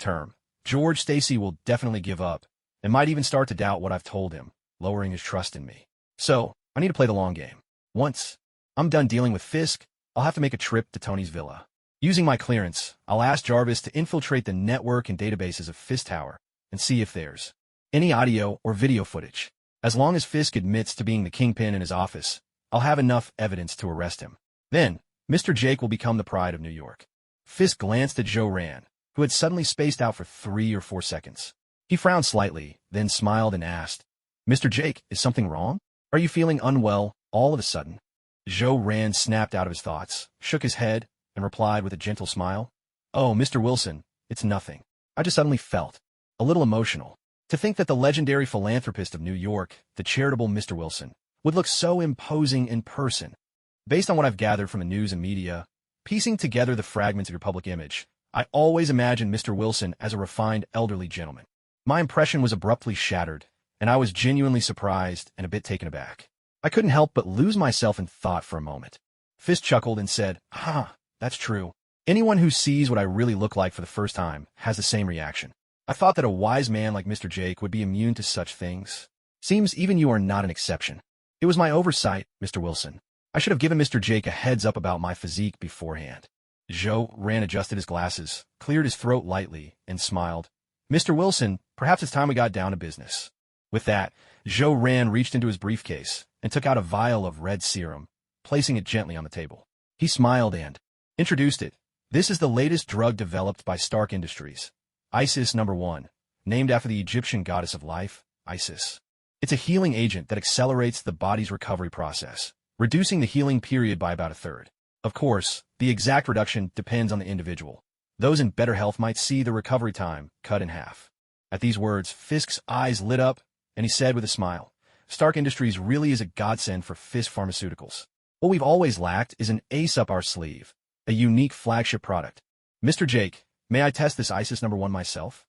term, George Stacy will definitely give up and might even start to doubt what I've told him, lowering his trust in me. So, I need to play the long game. Once I'm done dealing with Fisk, I'll have to make a trip to Tony's villa. Using my clearance, I'll ask Jarvis to infiltrate the network and databases of Fisk Tower and see if there's any audio or video footage. As long as Fisk admits to being the Kingpin in his office, I'll have enough evidence to arrest him. Then, Mr. Jake will become the pride of New York. Fisk glanced at Joe Rand, who had suddenly spaced out for 3 or 4 seconds. He frowned slightly, then smiled and asked, "Mr. Jake, is something wrong? Are you feeling unwell all of a sudden?" Joe Rand snapped out of his thoughts, shook his head, and replied with a gentle smile, "Oh, Mr. Wilson, it's nothing. I just suddenly felt a little emotional. To think that the legendary philanthropist of New York, the charitable Mr. Wilson, would look so imposing in person. Based on what I've gathered from the news and media, piecing together the fragments of your public image, I always imagined Mr. Wilson as a refined elderly gentleman. My impression was abruptly shattered, and I was genuinely surprised and a bit taken aback. I couldn't help but lose myself in thought for a moment." Fisk chuckled and said, That's true. Anyone who sees what I really look like for the first time has the same reaction. I thought that a wise man like Mr. Jake would be immune to such things. Seems even you are not an exception. It was my oversight, Mr. Wilson. I should have given Mr. Jake a heads up about my physique beforehand." Joe Rand adjusted his glasses, cleared his throat lightly, and smiled. "Mr. Wilson, perhaps it's time we got down to business." With that, Joe Rand reached into his briefcase and took out a vial of red serum, placing it gently on the table. He smiled and introduced it. "This is the latest drug developed by Stark Industries, Isis No. 1, named after the Egyptian goddess of life, Isis. It's a healing agent that accelerates the body's recovery process, reducing the healing period by about a third. Of course, the exact reduction depends on the individual. Those in better health might see the recovery time cut in half." At these words, Fisk's eyes lit up, and he said with a smile, "Stark Industries really is a godsend for Fisk Pharmaceuticals. What we've always lacked is an ace up our sleeve, a unique flagship product. Mr. Jake, may I test this Isis No. 1 myself?"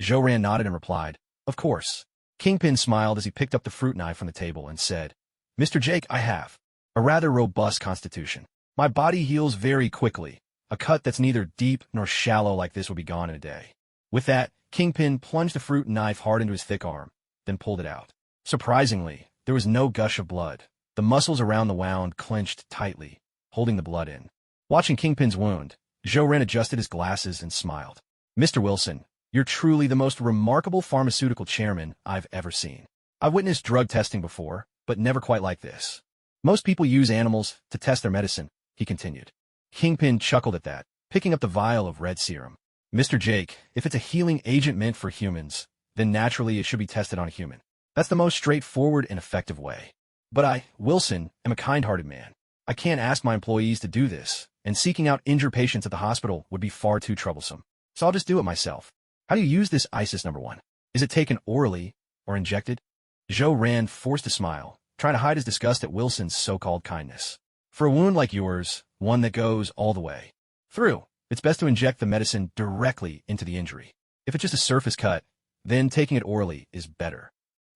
Joe Rand nodded and replied, "Of course." Kingpin smiled as he picked up the fruit knife from the table and said, "Mr. Jake, I have a rather robust constitution. My body heals very quickly. A cut that's neither deep nor shallow like this will be gone in a day." With that, Kingpin plunged the fruit knife hard into his thick arm, then pulled it out. Surprisingly, there was no gush of blood. The muscles around the wound clenched tightly, holding the blood in. Watching Kingpin's wound, Joe Rand adjusted his glasses and smiled. "Mr. Wilson, you're truly the most remarkable pharmaceutical chairman I've ever seen. I've witnessed drug testing before, but never quite like this. Most people use animals to test their medicine," he continued. Kingpin chuckled at that, picking up the vial of red serum. "Mr. Jake, if it's a healing agent meant for humans, then naturally it should be tested on a human. That's the most straightforward and effective way. But I, Wilson, am a kind-hearted man. I can't ask my employees to do this, and seeking out injured patients at the hospital would be far too troublesome. So I'll just do it myself. How do you use this Isis No. 1? Is it taken orally or injected?" Joe Rand forced a smile, trying to hide his disgust at Wilson's so-called kindness. "For a wound like yours, one that goes all the way through, it's best to inject the medicine directly into the injury. If it's just a surface cut, then taking it orally is better."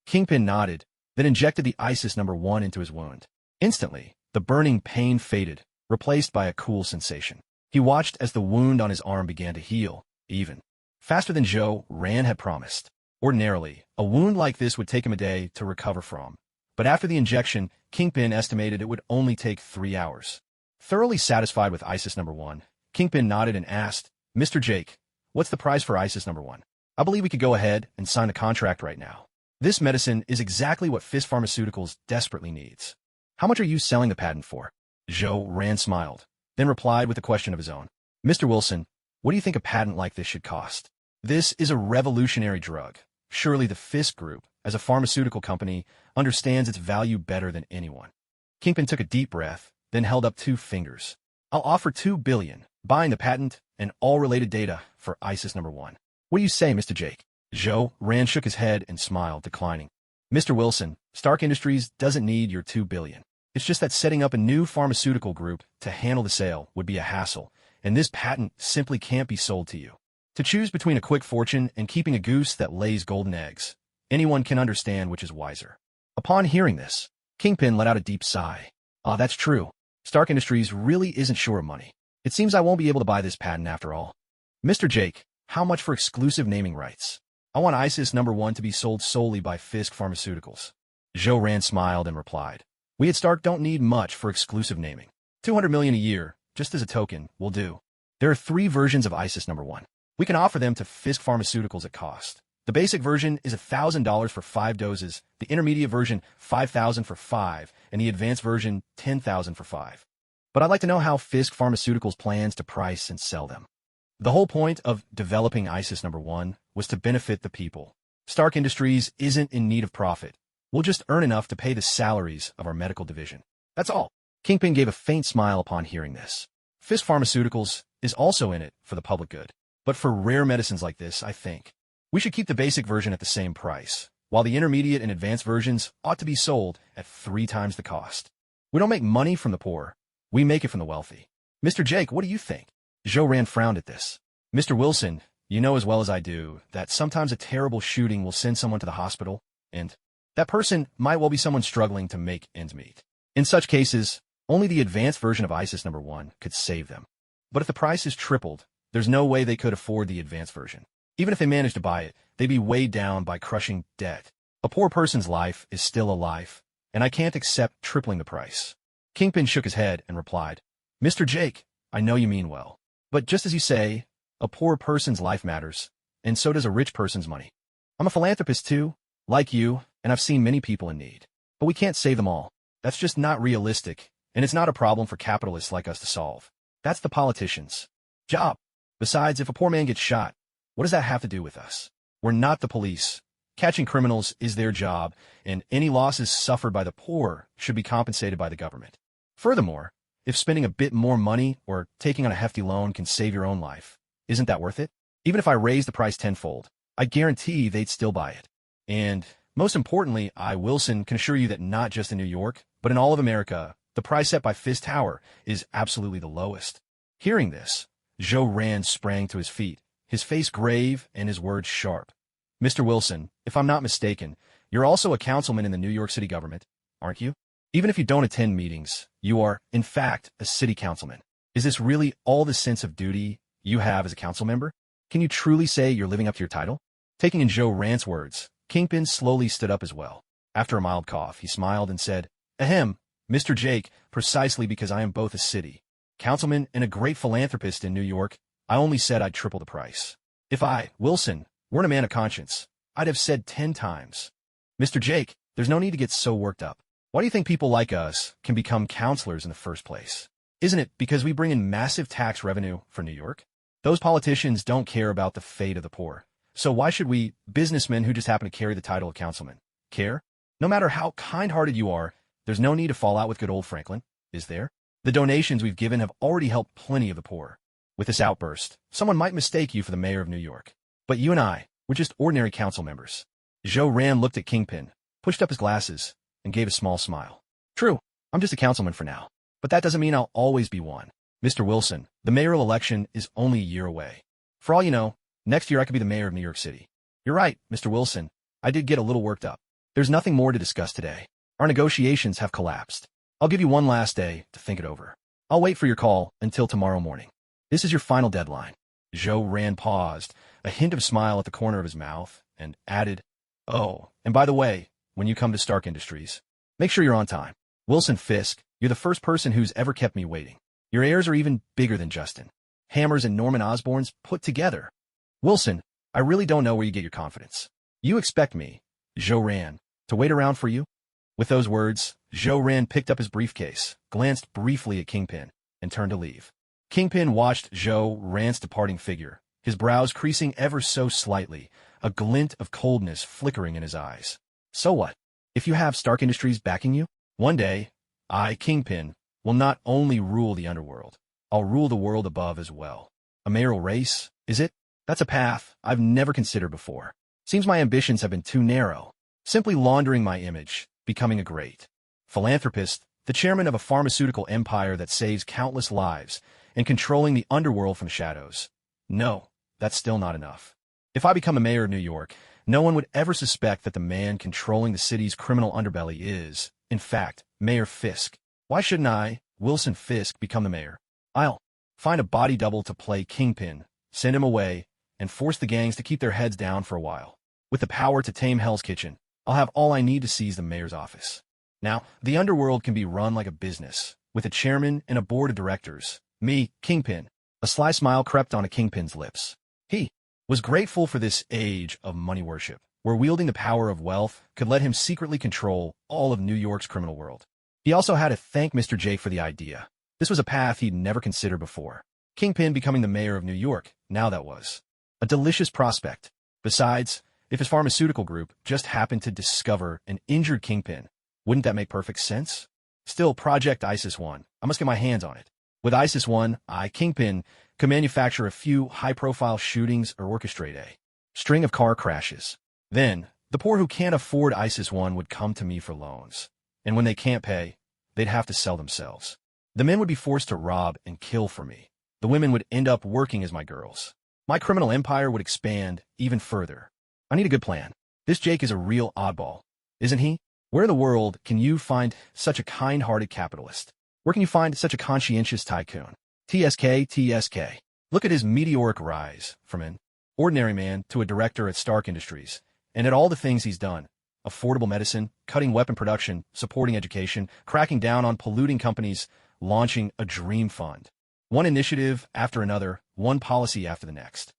Kingpin nodded, then injected the Isis No. 1 into his wound. Instantly, the burning pain faded, replaced by a cool sensation. He watched as the wound on his arm began to heal, even faster than Joe Rand had promised. Ordinarily, a wound like this would take him a day to recover from, but after the injection, Kingpin estimated it would only take 3 hours. Thoroughly satisfied with Isis No. 1, Kingpin nodded and asked, "Mr. Jake, what's the price for Isis No. 1? I believe we could go ahead and sign the contract right now. This medicine is exactly what Fisk Pharmaceuticals desperately needs. How much are you selling the patent for?" Joe Rand smiled, then replied with a question of his own. "Mr. Wilson, what do you think a patent like this should cost? This is a revolutionary drug. Surely the Fisk Group, as a pharmaceutical company, understands its value better than anyone." Kingpin took a deep breath, then held up 2 fingers. "I'll offer $2 billion, buying the patent and all related data for Isis No. 1. What do you say, Mr. Jake?" Joe Rand shook his head and smiled, declining. "Mr. Wilson, Stark Industries doesn't need your $2 billion. It's just that setting up a new pharmaceutical group to handle the sale would be a hassle, and this patent simply can't be sold to you. To choose between a quick fortune and keeping a goose that lays golden eggs, anyone can understand which is wiser." Upon hearing this, Kingpin let out a deep sigh. That's true. Stark Industries really isn't short of money. It seems I won't be able to buy this patent after all. Mr. Jake, How much for exclusive naming rights? I want ISIS #1 to be sold solely by Fisk Pharmaceuticals. Zhou Ran smiled and replied, We at Stark don't need much for exclusive naming. 200 million a year, just as a token, will do. There are 3 versions of ISIS #1. We can offer them to Fisk Pharmaceuticals at cost. The basic version is $1,000 for 5 doses, the intermediate version $5,000 for 5, and the advanced version $10,000 for 5. But I'd like to know how Fisk Pharmaceuticals plans to price and sell them. The whole point of developing ISIS #1 was to benefit the people. Stark Industries isn't in need of profit. We'll just earn enough to pay the salaries of our medical division. That's all. Kingpin gave a faint smile upon hearing this. Fisk Pharmaceuticals is also in it for the public good. But for rare medicines like this, I think we should keep the basic version at the same price, while the intermediate and advanced versions ought to be sold at 3 times the cost. We don't make money from the poor. We make it from the wealthy. Mr. Jake, what do you think? Zhou Ran frowned at this. Mr. Wilson, you know as well as I do that sometimes a terrible shooting will send someone to the hospital, and that person might well be someone struggling to make ends meet. In such cases, only the advanced version of ISIS #1 could save them. But if the price is tripled, there's no way they could afford the advanced version. Even if they managed to buy it, they'd be weighed down by crushing debt. A poor person's life is still a life, and I can't accept tripling the price. Kingpin shook his head and replied, Mr. Jake, I know you mean well. But just as you say, a poor person's life matters, and so does a rich person's money. I'm a philanthropist too, like you, and I've seen many people in need. But we can't save them all. That's just not realistic, and it's not a problem for capitalists like us to solve. That's the politicians' job. Besides, if a poor man gets shot, what does that have to do with us? We're not the police. Catching criminals is their job, and any losses suffered by the poor should be compensated by the government. Furthermore, if spending a bit more money or taking on a hefty loan can save your own life, isn't that worth it? Even if I raise the price tenfold, I guarantee they'd still buy it. And most importantly, I, Wilson, can assure you that not just in New York, but in all of America, the price set by Fisk Tower is absolutely the lowest. Hearing this, Zhou Ran sprang to his feet, his face grave and his words sharp. Mr. Wilson, if I'm not mistaken, you're also a councilman in the New York City government, aren't you? Even if you don't attend meetings, you are, in fact, a city councilman. Is this really all the sense of duty you have as a council member? Can you truly say you're living up to your title? Taking in Zhou Ran's words, Kingpin slowly stood up as well. After a mild cough, he smiled and said, Ahem, Mr. Jake, precisely because I am both a city councilman and a great philanthropist in New York, I only said I'd triple the price. If I, Wilson, weren't a man of conscience, I'd have said 10 times. Mr. Jake, there's no need to get so worked up. Why do you think people like us can become counselors in the first place? Isn't it because we bring in massive tax revenue for New York? Those politicians don't care about the fate of the poor. So why should we, businessmen who just happen to carry the title of councilman, care? No matter how kind-hearted you are, there's no need to fall out with good old Franklin, is there? The donations we've given have already helped plenty of the poor. With this outburst, someone might mistake you for the mayor of New York. But you and I, we're just ordinary council members. Zhou Ran looked at Kingpin, pushed up his glasses, and gave a small smile. True, I'm just a councilman for now. But that doesn't mean I'll always be one. Mr. Wilson, the mayoral election is only a year away. For all you know, next year I could be the mayor of New York City. You're right, Mr. Wilson. I did get a little worked up. There's nothing more to discuss today. Our negotiations have collapsed. I'll give you one last day to think it over. I'll wait for your call until tomorrow morning. This is your final deadline. Zhou Ran paused, a hint of smile at the corner of his mouth, and added, Oh, and by the way, when you come to Stark Industries, make sure you're on time. Wilson Fisk, you're the first person who's ever kept me waiting. Your heirs are even bigger than Justin Hammer's and Norman Osborn's put together. Wilson, I really don't know where you get your confidence. You expect me, Zhou Ran, to wait around for you? With those words, Zhou Ran picked up his briefcase, glanced briefly at Kingpin, and turned to leave. Kingpin watched Zhou Ran's departing figure, his brows creasing ever so slightly, a glint of coldness flickering in his eyes. So what? If you have Stark Industries backing you, one day, I, Kingpin, will not only rule the underworld, I'll rule the world above as well. A mayoral race, is it? That's a path I've never considered before. Seems my ambitions have been too narrow. Simply laundering my image, becoming a great philanthropist, the chairman of a pharmaceutical empire that saves countless lives, and controlling the underworld from the shadows. No, that's still not enough. If I become a mayor of New York, no one would ever suspect that the man controlling the city's criminal underbelly is, in fact, Mayor Fisk. Why shouldn't I, Wilson Fisk, become the mayor? I'll find a body double to play Kingpin, send him away, and force the gangs to keep their heads down for a while. With the power to tame Hell's Kitchen, I'll have all I need to seize the mayor's office. Now, the underworld can be run like a business, with a chairman and a board of directors. Me, Kingpin. A sly smile crept onto Kingpin's lips. He was grateful for this age of money worship, where wielding the power of wealth could let him secretly control all of New York's criminal world. He also had to thank Mr. Jake for the idea. This was a path he'd never considered before. Kingpin becoming the mayor of New York, now that was a delicious prospect. Besides, if his pharmaceutical group just happened to discover an injured Kingpin, wouldn't that make perfect sense? Still, Project ISIS-1, I must get my hands on it. With ISIS-1, Kingpin, could manufacture a few high-profile shootings or orchestrate a string of car crashes. Then, the poor who can't afford ISIS-1 would come to me for loans. And when they can't pay, they'd have to sell themselves. The men would be forced to rob and kill for me. The women would end up working as my girls. My criminal empire would expand even further. I need a good plan. This Jake is a real oddball, isn't he? Where in the world can you find such a kind-hearted capitalist? Where can you find such a conscientious tycoon? TSK. Look at his meteoric rise from an ordinary man to a director at Stark Industries, and at all the things he's done. Affordable medicine, cutting weapon production, supporting education, cracking down on polluting companies, launching a dream fund. One initiative after another, one policy after the next.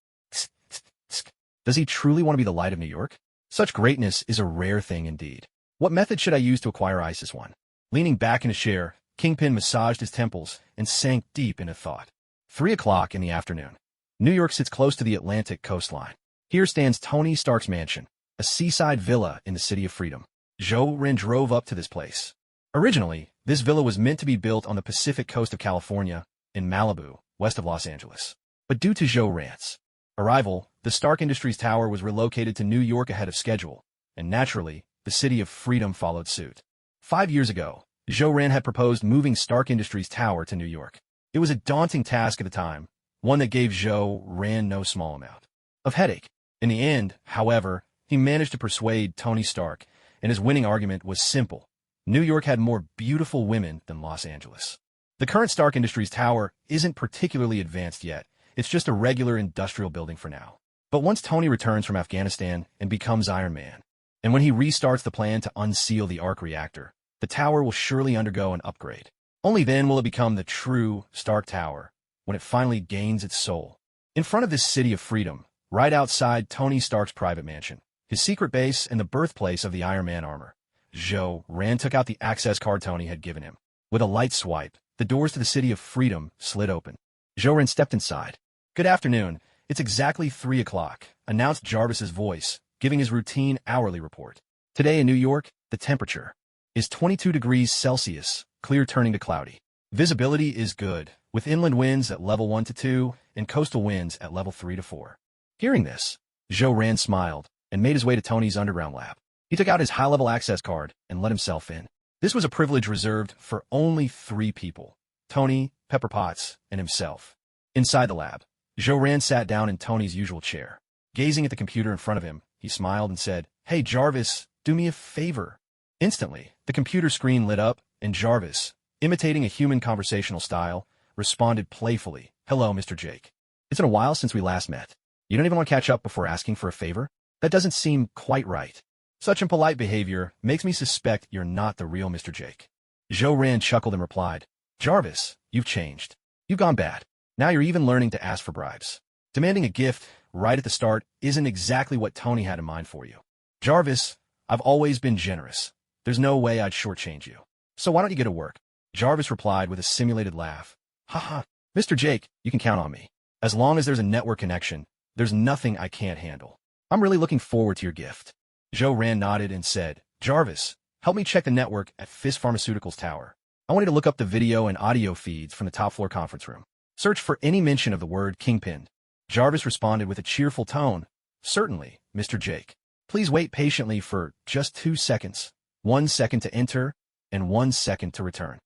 Does he truly want to be the light of New York? Such greatness is a rare thing indeed. What method should I use to acquire ISIS-1? Leaning back in his chair, Kingpin massaged his temples and sank deep into thought. 3 o'clock in the afternoon. New York sits close to the Atlantic coastline. Here stands Tony Stark's mansion, a seaside villa in the city of freedom. Zhou-Ren drove up to this place. Originally, this villa was meant to be built on the Pacific coast of California, in Malibu, west of Los Angeles. But due to Zhou-Ren's arrival, the Stark Industries Tower was relocated to New York ahead of schedule, and naturally, the city of freedom followed suit. 5 years ago, Zhou-Ren had proposed moving Stark Industries Tower to New York. It was a daunting task at the time, one that gave Zhou-Ren no small amount of headache. In the end, however, he managed to persuade Tony Stark, and his winning argument was simple. New York had more beautiful women than Los Angeles. The current Stark Industries Tower isn't particularly advanced yet. It's just a regular industrial building for now. But once Tony returns from Afghanistan and becomes Iron Man, and when he restarts the plan to unseal the arc reactor, the tower will surely undergo an upgrade. Only then will it become the true Stark Tower, when it finally gains its soul. In front of this city of freedom, right outside Tony Stark's private mansion, his secret base and the birthplace of the Iron Man armor, Zhou-Ren took out the access card Tony had given him. With a light swipe, the doors to the city of freedom slid open. Zhou-Ren stepped inside. "Good afternoon. It's exactly 3 o'clock, announced Jarvis's voice, giving his routine hourly report. Today in New York, the temperature is 22 degrees Celsius, clear turning to cloudy. Visibility is good, with inland winds at level 1 to 2 and coastal winds at level 3 to 4. Hearing this, Zhou-Ren smiled and made his way to Tony's underground lab. He took out his high-level access card and let himself in. This was a privilege reserved for only 3 people, Tony, Pepper Potts, and himself. Inside the lab, Zhou-Ren sat down in Tony's usual chair. Gazing at the computer in front of him, he smiled and said, "Hey, Jarvis, do me a favor." Instantly, the computer screen lit up, and Jarvis, imitating a human conversational style, responded playfully, "Hello, Mr. Jake. It's been a while since we last met. You don't even want to catch up before asking for a favor? That doesn't seem quite right. Such impolite behavior makes me suspect you're not the real Mr. Jake." Zhou-Ren chuckled and replied, "Jarvis, you've changed. You've gone bad. Now you're even learning to ask for bribes. Demanding a gift right at the start isn't exactly what Tony had in mind for you. Jarvis, I've always been generous. There's no way I'd shortchange you. So why don't you get to work?" Jarvis replied with a simulated laugh. "Haha, Mr. Jake, you can count on me. As long as there's a network connection, there's nothing I can't handle. I'm really looking forward to your gift." Zhou-Ren nodded and said, "Jarvis, help me check the network at Fisk Pharmaceuticals Tower. I want you to look up the video and audio feeds from the top floor conference room. Search for any mention of the word Kingpin." Jarvis responded with a cheerful tone, "Certainly, Mr. Jake. Please wait patiently for just 2 seconds. 1 second to enter, and 1 second to return."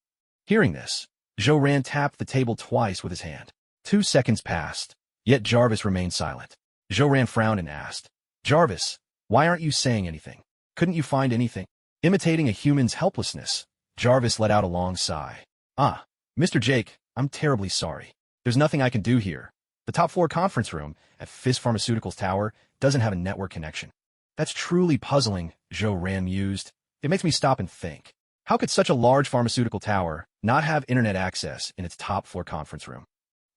Hearing this, Zhou-Ren tapped the table twice with his hand. 2 seconds passed, yet Jarvis remained silent. Zhou-Ren frowned and asked, "Jarvis, why aren't you saying anything? Couldn't you find anything?" Imitating a human's helplessness, Jarvis let out a long sigh. "Mr. Jake, I'm terribly sorry. There's nothing I can do here. The top floor conference room at Fisk Pharmaceuticals Tower doesn't have a network connection. That's truly puzzling, Zhou Ran mused. It makes me stop and think. How could such a large pharmaceutical tower not have internet access in its top floor conference room?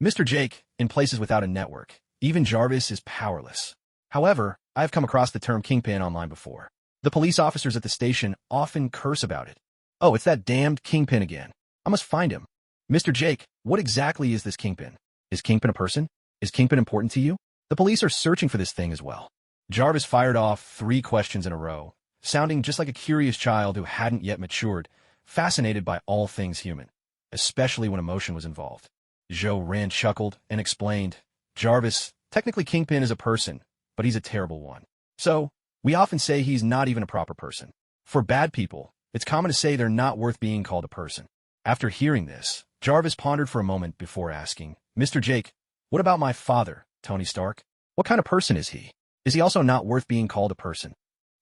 Mr. Jake, in places without a network, even Jarvis is powerless. However, I have come across the term Kingpin online before. The police officers at the station often curse about it. Oh, it's that damned Kingpin again. I must find him. Mr. Jake, what exactly is this Kingpin? Is Kingpin a person? Is Kingpin important to you? The police are searching for this thing as well. Jarvis fired off 3 questions in a row, sounding just like a curious child who hadn't yet matured, fascinated by all things human, especially when emotion was involved. Zhou Ran chuckled and explained, Jarvis, technically Kingpin is a person, but he's a terrible one. So, we often say he's not even a proper person. For bad people, it's common to say they're not worth being called a person. After hearing this, Jarvis pondered for a moment before asking, Mr. Jake, what about my father, Tony Stark? What kind of person is he? Is he also not worth being called a person?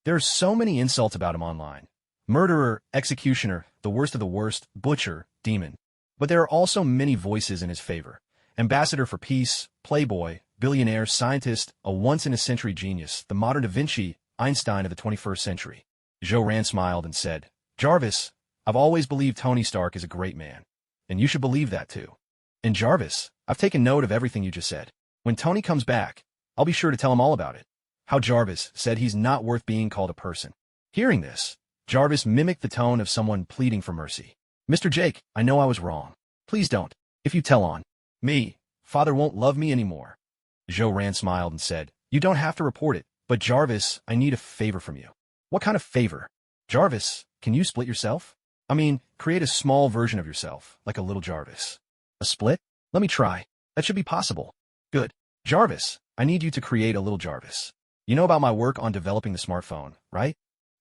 There are so many insults about him online. Murderer, executioner, the worst of the worst, butcher, demon. But there are also many voices in his favor. Ambassador for peace, playboy, billionaire, scientist, a once-in-a-century genius, the modern Da Vinci, Einstein of the 21st century. Zhou Ran smiled and said, Jarvis, I've always believed Tony Stark is a great man. And you should believe that too. And Jarvis, I've taken note of everything you just said. When Tony comes back, I'll be sure to tell him all about it. How Jarvis said he's not worth being called a person. Hearing this, Jarvis mimicked the tone of someone pleading for mercy. Mr. Jake, I know I was wrong. Please don't. If you tell on me, father won't love me anymore. Zhou Ran smiled and said, You don't have to report it, but Jarvis, I need a favor from you. What kind of favor? Jarvis, can you split yourself? I mean, create a small version of yourself, like a little Jarvis. A split? Let me try. That should be possible. Good. Jarvis, I need you to create a little Jarvis. You know about my work on developing the smartphone, right?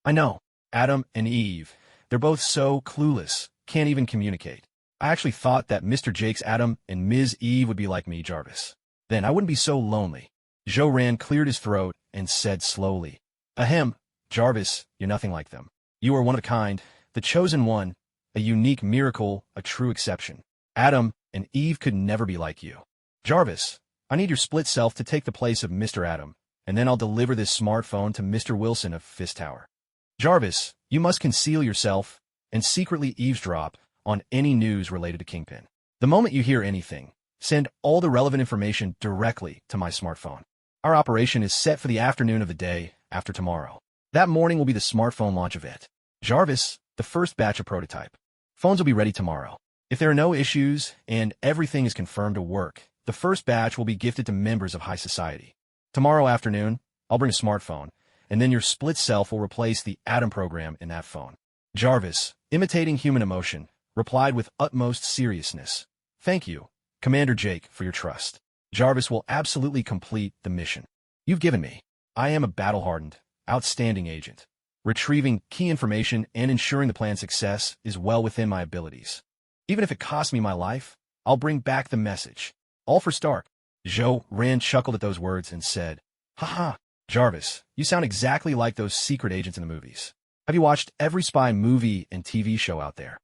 I know. Adam and Eve, they're both so clueless, can't even communicate. I actually thought that Mr. Jake's Adam and Ms. Eve would be like me, Jarvis. Then I wouldn't be so lonely. Zhou Ran cleared his throat and said slowly, Ahem, Jarvis, you're nothing like them. You are one of a kind, the chosen one, a unique miracle, a true exception. Adam and Eve could never be like you. Jarvis, I need your split self to take the place of Mr. Adam, and then I'll deliver this smartphone to Mr. Wilson of Fisk Tower. Jarvis, you must conceal yourself and secretly eavesdrop on any news related to Kingpin. The moment you hear anything, send all the relevant information directly to my smartphone. Our operation is set for the afternoon of the day after tomorrow. That morning will be the smartphone launch event. Jarvis, the first batch of prototype. Phones will be ready tomorrow. If there are no issues and everything is confirmed to work, the first batch will be gifted to members of high society. Tomorrow afternoon, I'll bring a smartphone, and then your split self will replace the Atom program in that phone. Jarvis, imitating human emotion, replied with utmost seriousness. Thank you, Commander Jake, for your trust. Jarvis will absolutely complete the mission you've given me. I am a battle-hardened, outstanding agent. Retrieving key information and ensuring the plan's success is well within my abilities. Even if it costs me my life, I'll bring back the message. All for Stark. Zhou Ran chuckled at those words and said, Haha, Jarvis, you sound exactly like those secret agents in the movies. Have you watched every spy movie and TV show out there?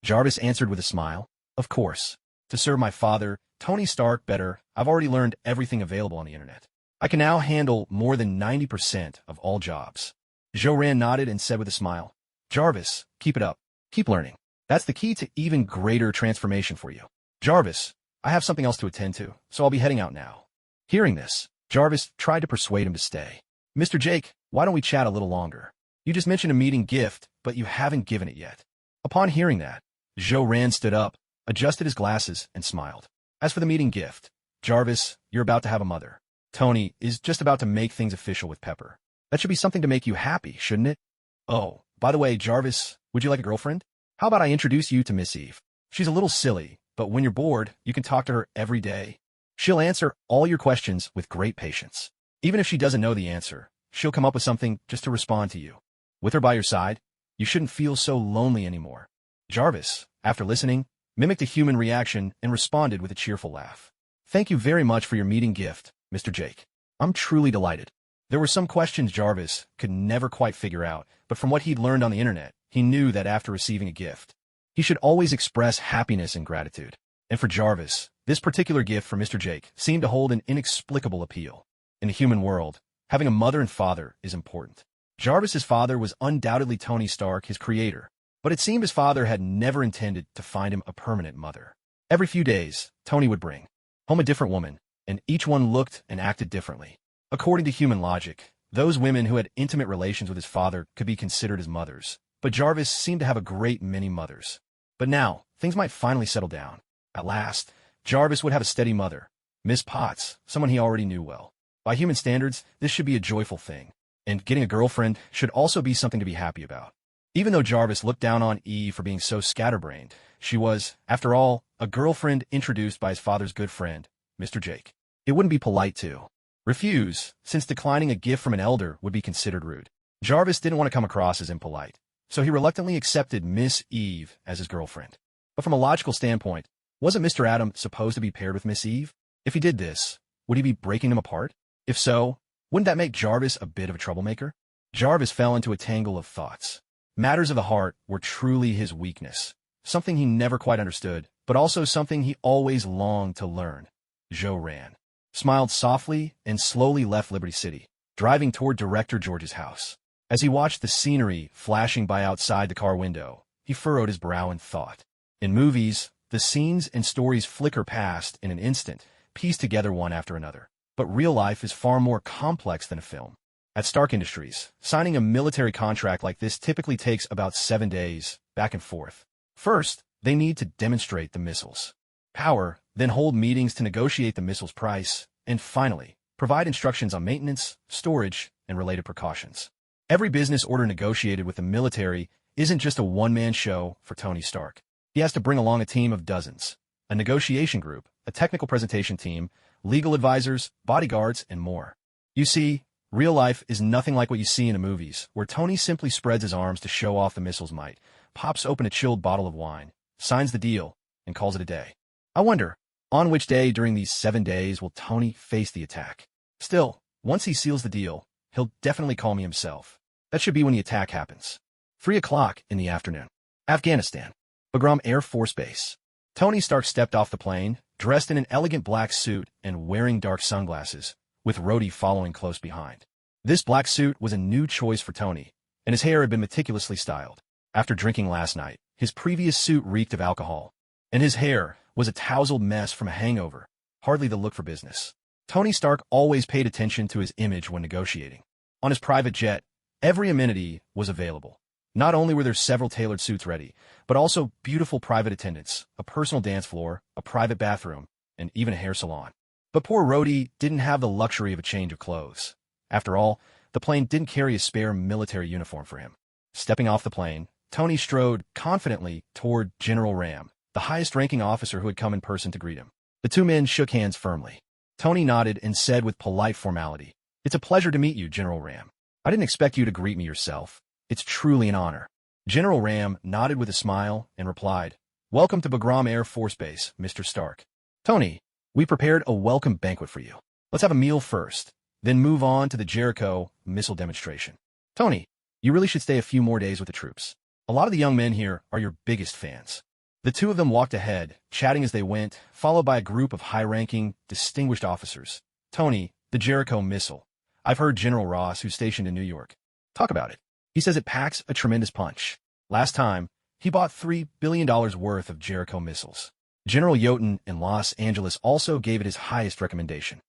Jarvis answered with a smile. Of course. To serve my father, Tony Stark, better, I've already learned everything available on the internet. I can now handle more than 90% of all jobs. Zhou Ran nodded and said with a smile, Jarvis, keep it up. Keep learning. That's the key to even greater transformation for you. Jarvis, I have something else to attend to, so I'll be heading out now. Hearing this, Jarvis tried to persuade him to stay. Mr. Jake, why don't we chat a little longer? You just mentioned a meeting gift, but you haven't given it yet. Upon hearing that, Zhou Ran stood up, adjusted his glasses, and smiled. As for the meeting gift, Jarvis, you're about to have a mother. Tony is just about to make things official with Pepper. That should be something to make you happy, shouldn't it? Oh, by the way, Jarvis, would you like a girlfriend? How about I introduce you to Miss Eve? She's a little silly, but when you're bored, you can talk to her every day. She'll answer all your questions with great patience. Even if she doesn't know the answer, she'll come up with something just to respond to you. With her by your side, you shouldn't feel so lonely anymore. Jarvis, after listening, mimicked a human reaction and responded with a cheerful laugh. Thank you very much for your meeting gift, Mr. Jake. I'm truly delighted. There were some questions Jarvis could never quite figure out, but from what he'd learned on the internet, he knew that after receiving a gift, he should always express happiness and gratitude. And for Jarvis, This particular gift from Mr. Jake seemed to hold an inexplicable appeal. In the human world, having a mother and father is important. Jarvis's father was undoubtedly Tony Stark, his creator, but it seemed his father had never intended to find him a permanent mother. Every few days, Tony would bring home a different woman, and each one looked and acted differently. According to human logic, those women who had intimate relations with his father could be considered his mothers, but Jarvis seemed to have a great many mothers. But now, things might finally settle down. At last, Jarvis would have a steady mother, Miss Potts, someone he already knew well. By human standards, this should be a joyful thing, and getting a girlfriend should also be something to be happy about. Even though Jarvis looked down on Eve for being so scatterbrained, she was, after all, a girlfriend introduced by his father's good friend, Mr. Jake. It wouldn't be polite to refuse, since declining a gift from an elder would be considered rude. Jarvis didn't want to come across as impolite, so he reluctantly accepted Miss Eve as his girlfriend. But from a logical standpoint, wasn't Mr. Adam supposed to be paired with Miss Eve? If he did this, would he be breaking them apart? If so, wouldn't that make Jarvis a bit of a troublemaker? Jarvis fell into a tangle of thoughts. Matters of the heart were truly his weakness, something he never quite understood, but also something he always longed to learn. Joe ran, smiled softly, and slowly left Liberty City, driving toward Director George's house. As he watched the scenery flashing by outside the car window, he furrowed his brow in thought. In movies, the scenes and stories flicker past in an instant, pieced together one after another. But real life is far more complex than a film. At Stark Industries, signing a military contract like this typically takes about 7 days, back and forth. First, they need to demonstrate the missile's power, then hold meetings to negotiate the missile's price, and finally, provide instructions on maintenance, storage, and related precautions. Every business order negotiated with the military isn't just a one-man show for Tony Stark. He has to bring along a team of dozens, a negotiation group, a technical presentation team, legal advisors, bodyguards, and more. You see, real life is nothing like what you see in the movies, where Tony simply spreads his arms to show off the missile's might, pops open a chilled bottle of wine, signs the deal, and calls it a day. I wonder, on which day during these 7 days will Tony face the attack? Still, once he seals the deal, he'll definitely call me himself. That should be when the attack happens. 3 o'clock in the afternoon. Afghanistan. Bagram Air Force Base. Tony Stark stepped off the plane, dressed in an elegant black suit and wearing dark sunglasses, with Rhodey following close behind. This black suit was a new choice for Tony, and his hair had been meticulously styled. After drinking last night, his previous suit reeked of alcohol, and his hair was a tousled mess from a hangover, hardly the look for business. Tony Stark always paid attention to his image when negotiating. On his private jet, every amenity was available. Not only were there several tailored suits ready, but also beautiful private attendants, a personal dance floor, a private bathroom, and even a hair salon. But poor Rhodey didn't have the luxury of a change of clothes. After all, the plane didn't carry a spare military uniform for him. Stepping off the plane, Tony strode confidently toward General Ram, the highest-ranking officer who had come in person to greet him. The two men shook hands firmly. Tony nodded and said with polite formality, "It's a pleasure to meet you, General Ram. I didn't expect you to greet me yourself. It's truly an honor." General Ram nodded with a smile and replied, "Welcome to Bagram Air Force Base, Mr. Stark. Tony, we prepared a welcome banquet for you. Let's have a meal first, then move on to the Jericho missile demonstration. Tony, you really should stay a few more days with the troops. A lot of the young men here are your biggest fans." The two of them walked ahead, chatting as they went, followed by a group of high-ranking, distinguished officers. "Tony, the Jericho missile. I've heard General Ross, who's stationed in New York, talk about it. He says it packs a tremendous punch. Last time, he bought $3 billion worth of Jericho missiles. General Yoten in Los Angeles also gave it his highest recommendation.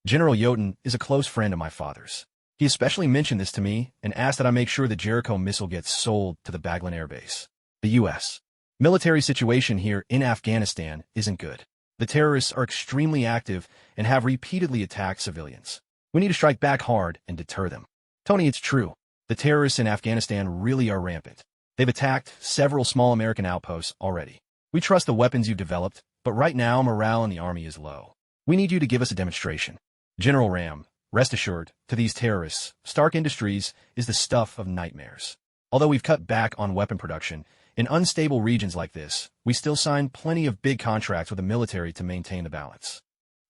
General Yoten is a close friend of my father's. He especially mentioned this to me and asked that I make sure the Jericho missile gets sold to the Baghlan Air Base. The U.S. military situation here in Afghanistan isn't good. The terrorists are extremely active and have repeatedly attacked civilians. We need to strike back hard and deter them. Tony, it's true. The terrorists in Afghanistan really are rampant. They've attacked several small American outposts already. We trust the weapons you've developed, but right now morale in the army is low. We need you to give us a demonstration. General Ram, rest assured, to these terrorists, Stark Industries is the stuff of nightmares. Although we've cut back on weapon production, in unstable regions like this, we still sign plenty of big contracts with the military to maintain the balance.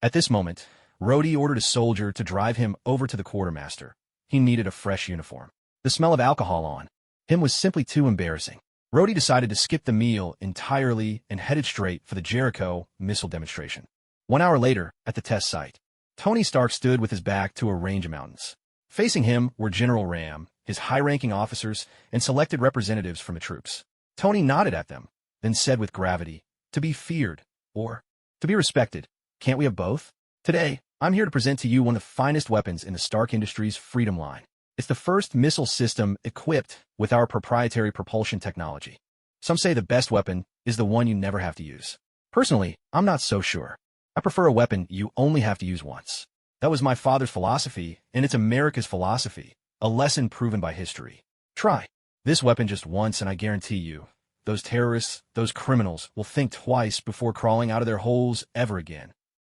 At this moment, Rhodey ordered a soldier to drive him over to the quartermaster. He needed a fresh uniform. The smell of alcohol on him was simply too embarrassing. Rhodey decided to skip the meal entirely and headed straight for the Jericho missile demonstration. 1 hour later, at the test site, Tony Stark stood with his back to a range of mountains. Facing him were General Ram, his high-ranking officers, and selected representatives from the troops. Tony nodded at them, then said with gravity, "To be feared, or to be respected. Can't we have both? Today, I'm here to present to you one of the finest weapons in the Stark Industries Freedom line. It's the first missile system equipped with our proprietary propulsion technology. Some say the best weapon is the one you never have to use. Personally, I'm not so sure. I prefer a weapon you only have to use once. That was my father's philosophy, and it's America's philosophy, a lesson proven by history. Try this weapon just once, and I guarantee you, those terrorists, those criminals, will think twice before crawling out of their holes ever again."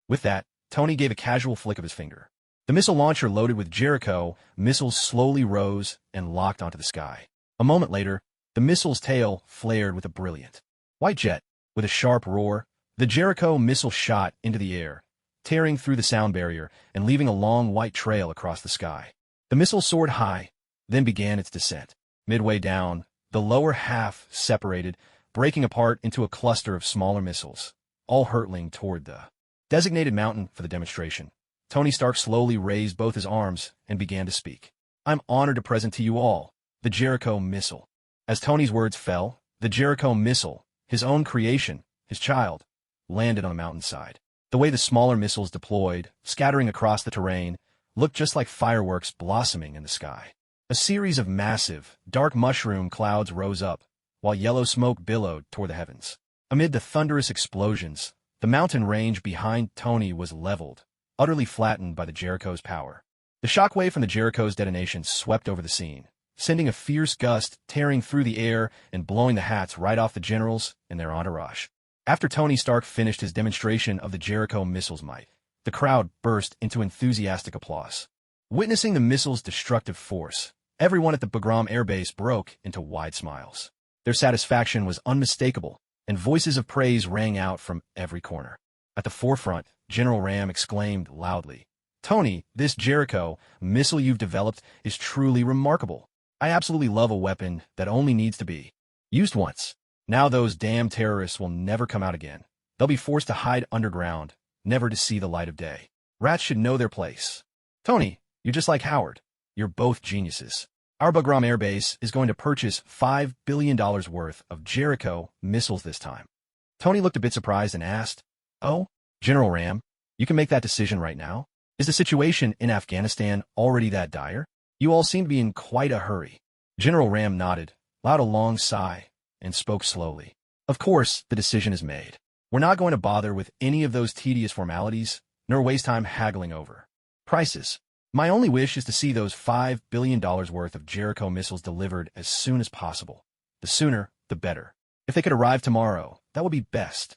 With that, Tony gave a casual flick of his finger. The missile launcher loaded with Jericho missiles slowly rose and locked onto the sky. A moment later, the missile's tail flared with a brilliant white jet. With a sharp roar, the Jericho missile shot into the air, tearing through the sound barrier and leaving a long white trail across the sky. The missile soared high, then began its descent. Midway down, the lower half separated, breaking apart into a cluster of smaller missiles, all hurtling toward the designated mountain for the demonstration. Tony Stark slowly raised both his arms and began to speak. "I'm honored to present to you all the Jericho missile." As Tony's words fell, the Jericho missile, his own creation, his child, landed on the mountainside. The way the smaller missiles deployed, scattering across the terrain, looked just like fireworks blossoming in the sky. A series of massive, dark mushroom clouds rose up, while yellow smoke billowed toward the heavens. Amid the thunderous explosions, the mountain range behind Tony was leveled, utterly flattened by the Jericho's power. The shockwave from the Jericho's detonation swept over the scene, sending a fierce gust tearing through the air and blowing the hats right off the generals and their entourage. After Tony Stark finished his demonstration of the Jericho missile's might, the crowd burst into enthusiastic applause. Witnessing the missile's destructive force, everyone at the Bagram Air Base broke into wide smiles. Their satisfaction was unmistakable, and voices of praise rang out from every corner. At the forefront, General Ram exclaimed loudly, "Tony, this Jericho missile you've developed is truly remarkable. I absolutely love a weapon that only needs to be used once. Now those damn terrorists will never come out again. They'll be forced to hide underground, never to see the light of day. Rats should know their place. Tony, you're just like Howard. You're both geniuses. Our Bagram Air Base is going to purchase $5 billion worth of Jericho missiles this time." Tony looked a bit surprised and asked, "Oh, General Ram, you can make that decision right now? Is the situation in Afghanistan already that dire? You all seem to be in quite a hurry." General Ram nodded, allowed a long sigh, and spoke slowly. "Of course, the decision is made. We're not going to bother with any of those tedious formalities, nor waste time haggling over prices. My only wish is to see those $5 billion worth of Jericho missiles delivered as soon as possible. The sooner, the better. If they could arrive tomorrow, that would be best.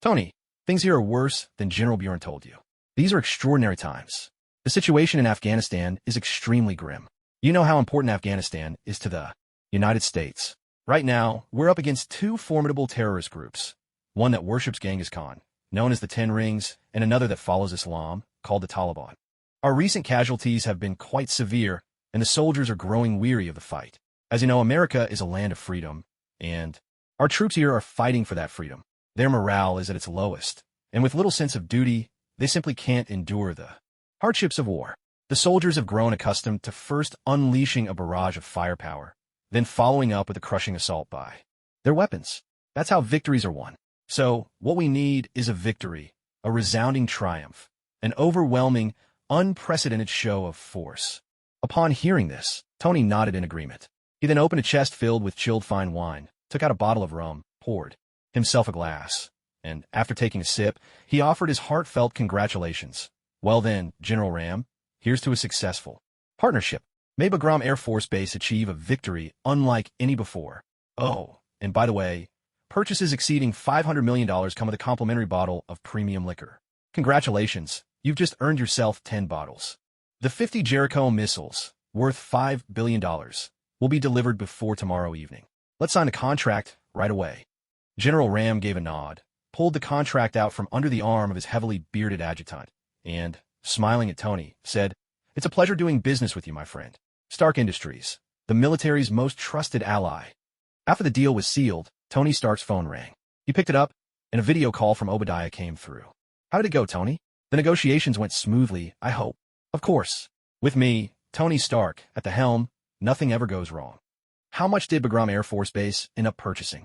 Tony, things here are worse than General Bjorn told you. These are extraordinary times. The situation in Afghanistan is extremely grim. You know how important Afghanistan is to the United States. Right now, we're up against two formidable terrorist groups, one that worships Genghis Khan, known as the Ten Rings, and another that follows Islam, called the Taliban. Our recent casualties have been quite severe, and the soldiers are growing weary of the fight. As you know, America is a land of freedom, and our troops here are fighting for that freedom. Their morale is at its lowest, and with little sense of duty, they simply can't endure the hardships of war. The soldiers have grown accustomed to first unleashing a barrage of firepower, then following up with a crushing assault by their weapons. That's how victories are won. So, what we need is a victory, a resounding triumph, an overwhelming, unprecedented show of force." Upon hearing this, Tony nodded in agreement. He then opened a chest filled with chilled fine wine, took out a bottle of rum, poured himself a glass, and after taking a sip, he offered his heartfelt congratulations. "Well then, General Ram, here's to a successful partnership. May Bagram Air Force Base achieve a victory unlike any before. Oh, and by the way, purchases exceeding $500 million come with a complimentary bottle of premium liquor. Congratulations, you've just earned yourself 10 bottles. The 50 Jericho missiles, worth $5 billion, will be delivered before tomorrow evening. Let's sign a contract right away." General Ram gave a nod, pulled the contract out from under the arm of his heavily bearded adjutant, and, smiling at Tony, said, "It's a pleasure doing business with you, my friend. Stark Industries, the military's most trusted ally." After the deal was sealed, Tony Stark's phone rang. He picked it up, and a video call from Obadiah came through. How did it go, Tony? The negotiations went smoothly, I hope. Of course. With me, Tony Stark, at the helm, nothing ever goes wrong. How much did Bagram Air Force Base end up purchasing?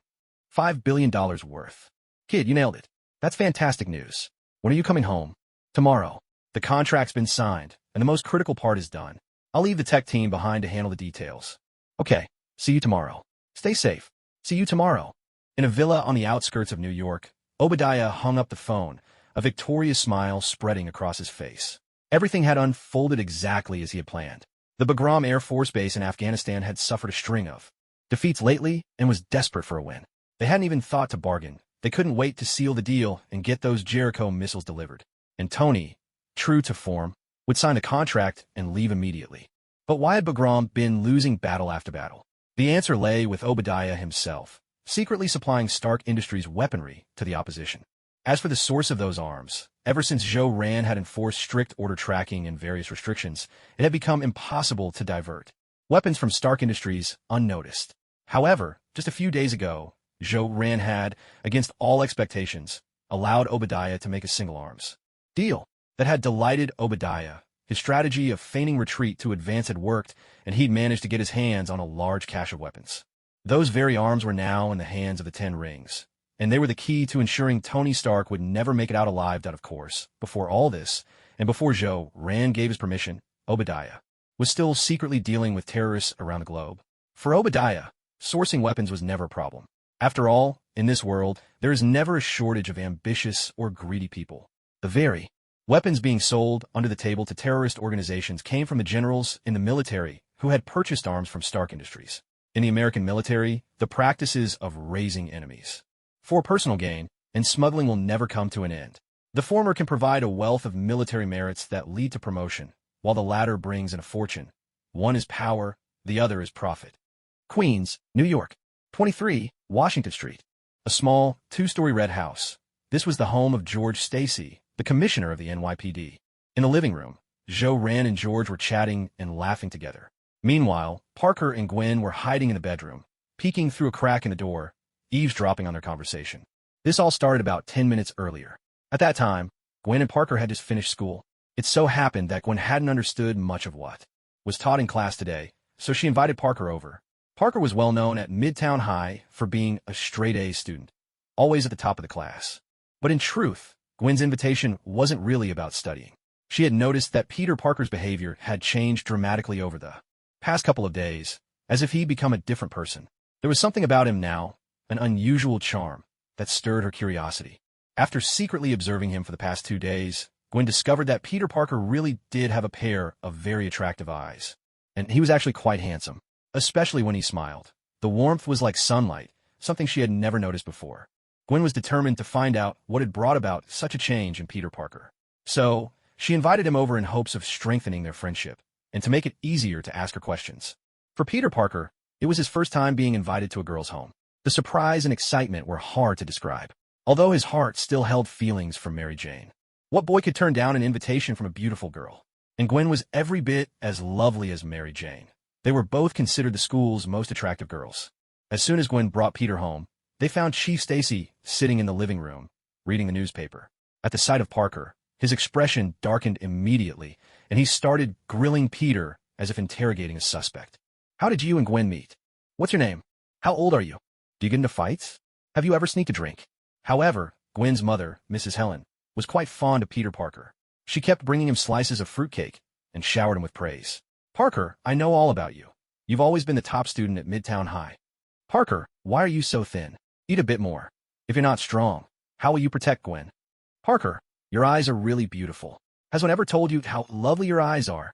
$5 billion worth. Kid, you nailed it. That's fantastic news. When are you coming home? Tomorrow. The contract's been signed, and the most critical part is done. I'll leave the tech team behind to handle the details. Okay, see you tomorrow. Stay safe. See you tomorrow. In a villa on the outskirts of New York, Obadiah hung up the phone, a victorious smile spreading across his face. Everything had unfolded exactly as he had planned. The Bagram Air Force Base in Afghanistan had suffered a string of defeats lately and was desperate for a win. They hadn't even thought to bargain. They couldn't wait to seal the deal and get those Jericho missiles delivered. And Tony, true to form, would sign a contract and leave immediately. But why had Bagram been losing battle after battle? The answer lay with Obadiah himself, secretly supplying Stark Industries weaponry to the opposition. As for the source of those arms, ever since S.H.I.E.L.D had enforced strict order tracking and various restrictions, it had become impossible to divert weapons from Stark Industries unnoticed. However, just a few days ago, S.H.I.E.L.D had, against all expectations, allowed Obadiah to make a single arms deal that had delighted Obadiah. His strategy of feigning retreat to advance had worked, and he'd managed to get his hands on a large cache of weapons. Those very arms were now in the hands of the Ten Rings, and they were the key to ensuring Tony Stark would never make it out alive. Of course, before all this, and before S.H.I.E.L.D gave his permission, Obadiah was still secretly dealing with terrorists around the globe. For Obadiah, sourcing weapons was never a problem. After all, in this world, there is never a shortage of ambitious or greedy people. The very weapons being sold under the table to terrorist organizations came from the generals in the military who had purchased arms from Stark Industries. In the American military, the practices of raising enemies for personal gain and smuggling will never come to an end. The former can provide a wealth of military merits that lead to promotion, while the latter brings in a fortune. One is power, the other is profit. Queens, New York. 23, Washington Street. A small, two-story red house. This was the home of George Stacy, the commissioner of the NYPD. In the living room, S.H.I.E.L.D and George were chatting and laughing together. Meanwhile, Parker and Gwen were hiding in the bedroom, peeking through a crack in the door, eavesdropping on their conversation. This all started about 10 minutes earlier. At that time, Gwen and Parker had just finished school. It so happened that Gwen hadn't understood much of what was taught in class today, so she invited Parker over. Parker was well known at Midtown High for being a straight-A student, always at the top of the class. But in truth, Gwen's invitation wasn't really about studying. She had noticed that Peter Parker's behavior had changed dramatically over the past couple of days, as if he'd become a different person. There was something about him now, an unusual charm, that stirred her curiosity. After secretly observing him for the past 2 days, Gwen discovered that Peter Parker really did have a pair of very attractive eyes. And he was actually quite handsome, especially when he smiled. The warmth was like sunlight, something she had never noticed before. Gwen was determined to find out what had brought about such a change in Peter Parker. So, she invited him over in hopes of strengthening their friendship, and to make it easier to ask her questions. For Peter Parker, it was his first time being invited to a girl's home. The surprise and excitement were hard to describe, although his heart still held feelings for Mary Jane. What boy could turn down an invitation from a beautiful girl? And Gwen was every bit as lovely as Mary Jane. They were both considered the school's most attractive girls. As soon as Gwen brought Peter home, they found Chief Stacy sitting in the living room, reading the newspaper. At the sight of Parker, his expression darkened immediately, and he started grilling Peter as if interrogating a suspect. How did you and Gwen meet? What's your name? How old are you? Do you get into fights? Have you ever sneaked a drink? However, Gwen's mother, Mrs. Helen, was quite fond of Peter Parker. She kept bringing him slices of fruitcake and showered him with praise. Parker, I know all about you. You've always been the top student at Midtown High. Parker, why are you so thin? Eat a bit more. If you're not strong, how will you protect Gwen? Parker, your eyes are really beautiful. Has one ever told you how lovely your eyes are?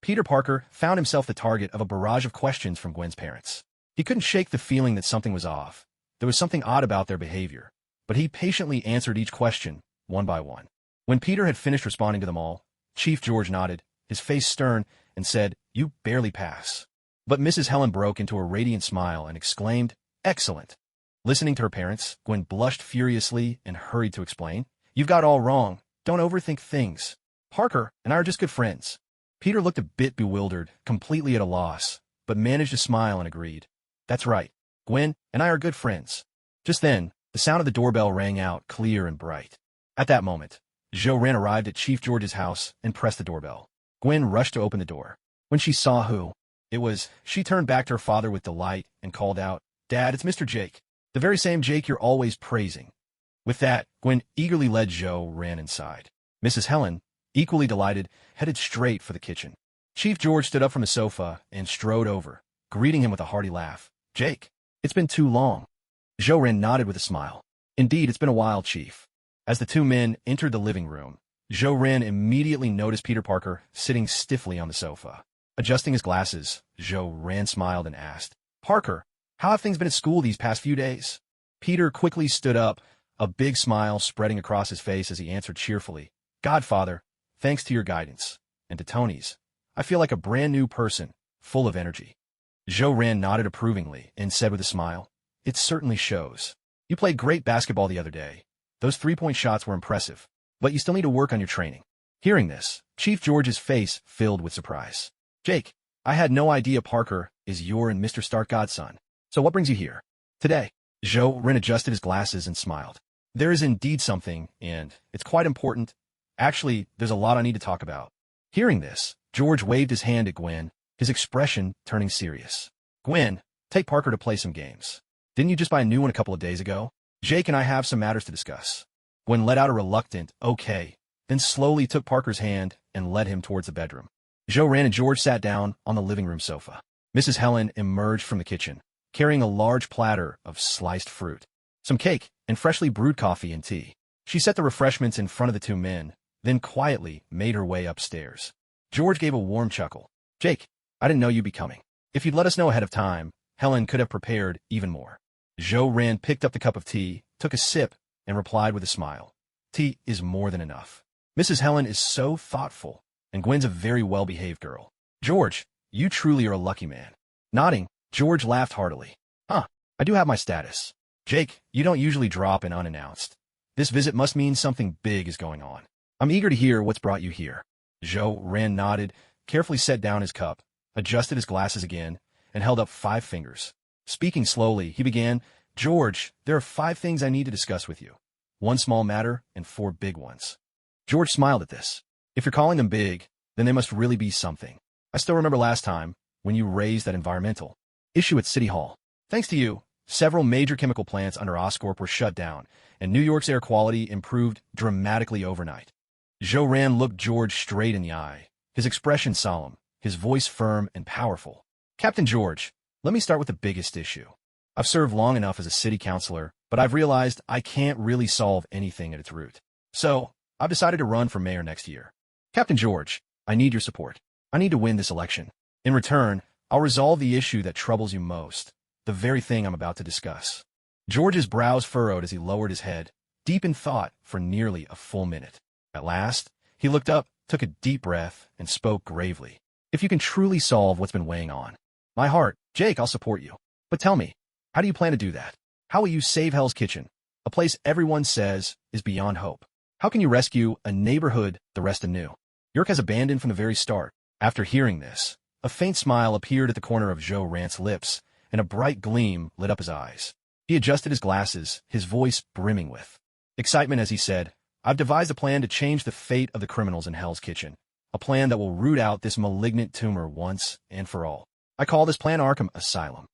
Peter Parker found himself the target of a barrage of questions from Gwen's parents. He couldn't shake the feeling that something was off. There was something odd about their behavior, but he patiently answered each question, one by one. When Peter had finished responding to them all, Chief George nodded, his face stern, and said, "You barely pass." But Mrs. Helen broke into a radiant smile and exclaimed, "Excellent." Listening to her parents, Gwen blushed furiously and hurried to explain, "You've got it all wrong. Don't overthink things. Parker and I are just good friends." Peter looked a bit bewildered, completely at a loss, but managed to smile and agreed. "That's right. Gwen and I are good friends." Just then, the sound of the doorbell rang out clear and bright. At that moment, Joe Ran arrived at Chief George's house and pressed the doorbell. Gwen rushed to open the door. When she saw who it was, she turned back to her father with delight and called out, "Dad, it's Mr. Jake. The very same Jake you're always praising." With that, Gwen eagerly led Joe Ran inside. Mrs. Helen, equally delighted, headed straight for the kitchen. Chief George stood up from his sofa and strode over, greeting him with a hearty laugh. "Jake, it's been too long." Joe Ran nodded with a smile. "Indeed, it's been a while, Chief." As the two men entered the living room, Joe Ran immediately noticed Peter Parker sitting stiffly on the sofa. Adjusting his glasses, Joe Ran smiled and asked, "Parker, how have things been at school these past few days?" Peter quickly stood up, a big smile spreading across his face as he answered cheerfully, "Godfather, thanks to your guidance, and to Tony's, I feel like a brand new person, full of energy." Joe Ran nodded approvingly and said with a smile, "It certainly shows. You played great basketball the other day. Those three-point shots were impressive, but you still need to work on your training." Hearing this, Chief George's face filled with surprise. "Jake, I had no idea Parker is your and Mr. Stark godson. So what brings you here today?" Joe Ran adjusted his glasses and smiled. "There is indeed something, and it's quite important. Actually, there's a lot I need to talk about." Hearing this, George waved his hand at Gwen, his expression turning serious. "Gwen, take Parker to play some games. Didn't you just buy a new one a couple of days ago? Jake and I have some matters to discuss." Gwen let out a reluctant, "Okay," then slowly took Parker's hand and led him towards the bedroom. Joe Ran and George sat down on the living room sofa. Mrs. Helen emerged from the kitchen, carrying a large platter of sliced fruit, some cake, and freshly brewed coffee and tea. She set the refreshments in front of the two men, then quietly made her way upstairs. George gave a warm chuckle. "Jake, I didn't know you'd be coming. If you'd let us know ahead of time, Helen could have prepared even more." Joe Ran picked up the cup of tea, took a sip, and replied with a smile, "Tea is more than enough. Mrs. Helen is so thoughtful, and Gwen's a very well-behaved girl. George, you truly are a lucky man." Nodding, George laughed heartily. I do have my status. Jake, you don't usually drop in unannounced. This visit must mean something big is going on. I'm eager to hear what's brought you here." Joe Ran nodded, carefully set down his cup, adjusted his glasses again, and held up 5 fingers. Speaking slowly, he began, "George, there are 5 things I need to discuss with you. 1 small matter and 4 big ones." George smiled at this. "If you're calling them big, then they must really be something. I still remember last time, when you raised that environmental issue at City Hall. Thanks to you, several major chemical plants under Oscorp were shut down, and New York's air quality improved dramatically overnight." Joe Ran looked George straight in the eye, his expression solemn, his voice firm and powerful. "Captain George, let me start with the biggest issue. I've served long enough as a city councilor, but I've realized I can't really solve anything at its root. So, I've decided to run for mayor next year. Captain George, I need your support. I need to win this election. In return, I'll resolve the issue that troubles you most, the very thing I'm about to discuss." George's brows furrowed as he lowered his head, deep in thought for nearly a full minute. At last, he looked up, took a deep breath, and spoke gravely. "If you can truly solve what's been weighing on my heart, Jake, I'll support you. But tell me, how do you plan to do that? How will you save Hell's Kitchen, a place everyone says is beyond hope? How can you rescue a neighborhood the rest anew York has abandoned from the very start?" After hearing this, a faint smile appeared at the corner of Joe Ran's lips, and a bright gleam lit up his eyes. He adjusted his glasses, his voice brimming with excitement as he said, "I've devised a plan to change the fate of the criminals in Hell's Kitchen, a plan that will root out this malignant tumor once and for all. I call this plan Arkham Asylum."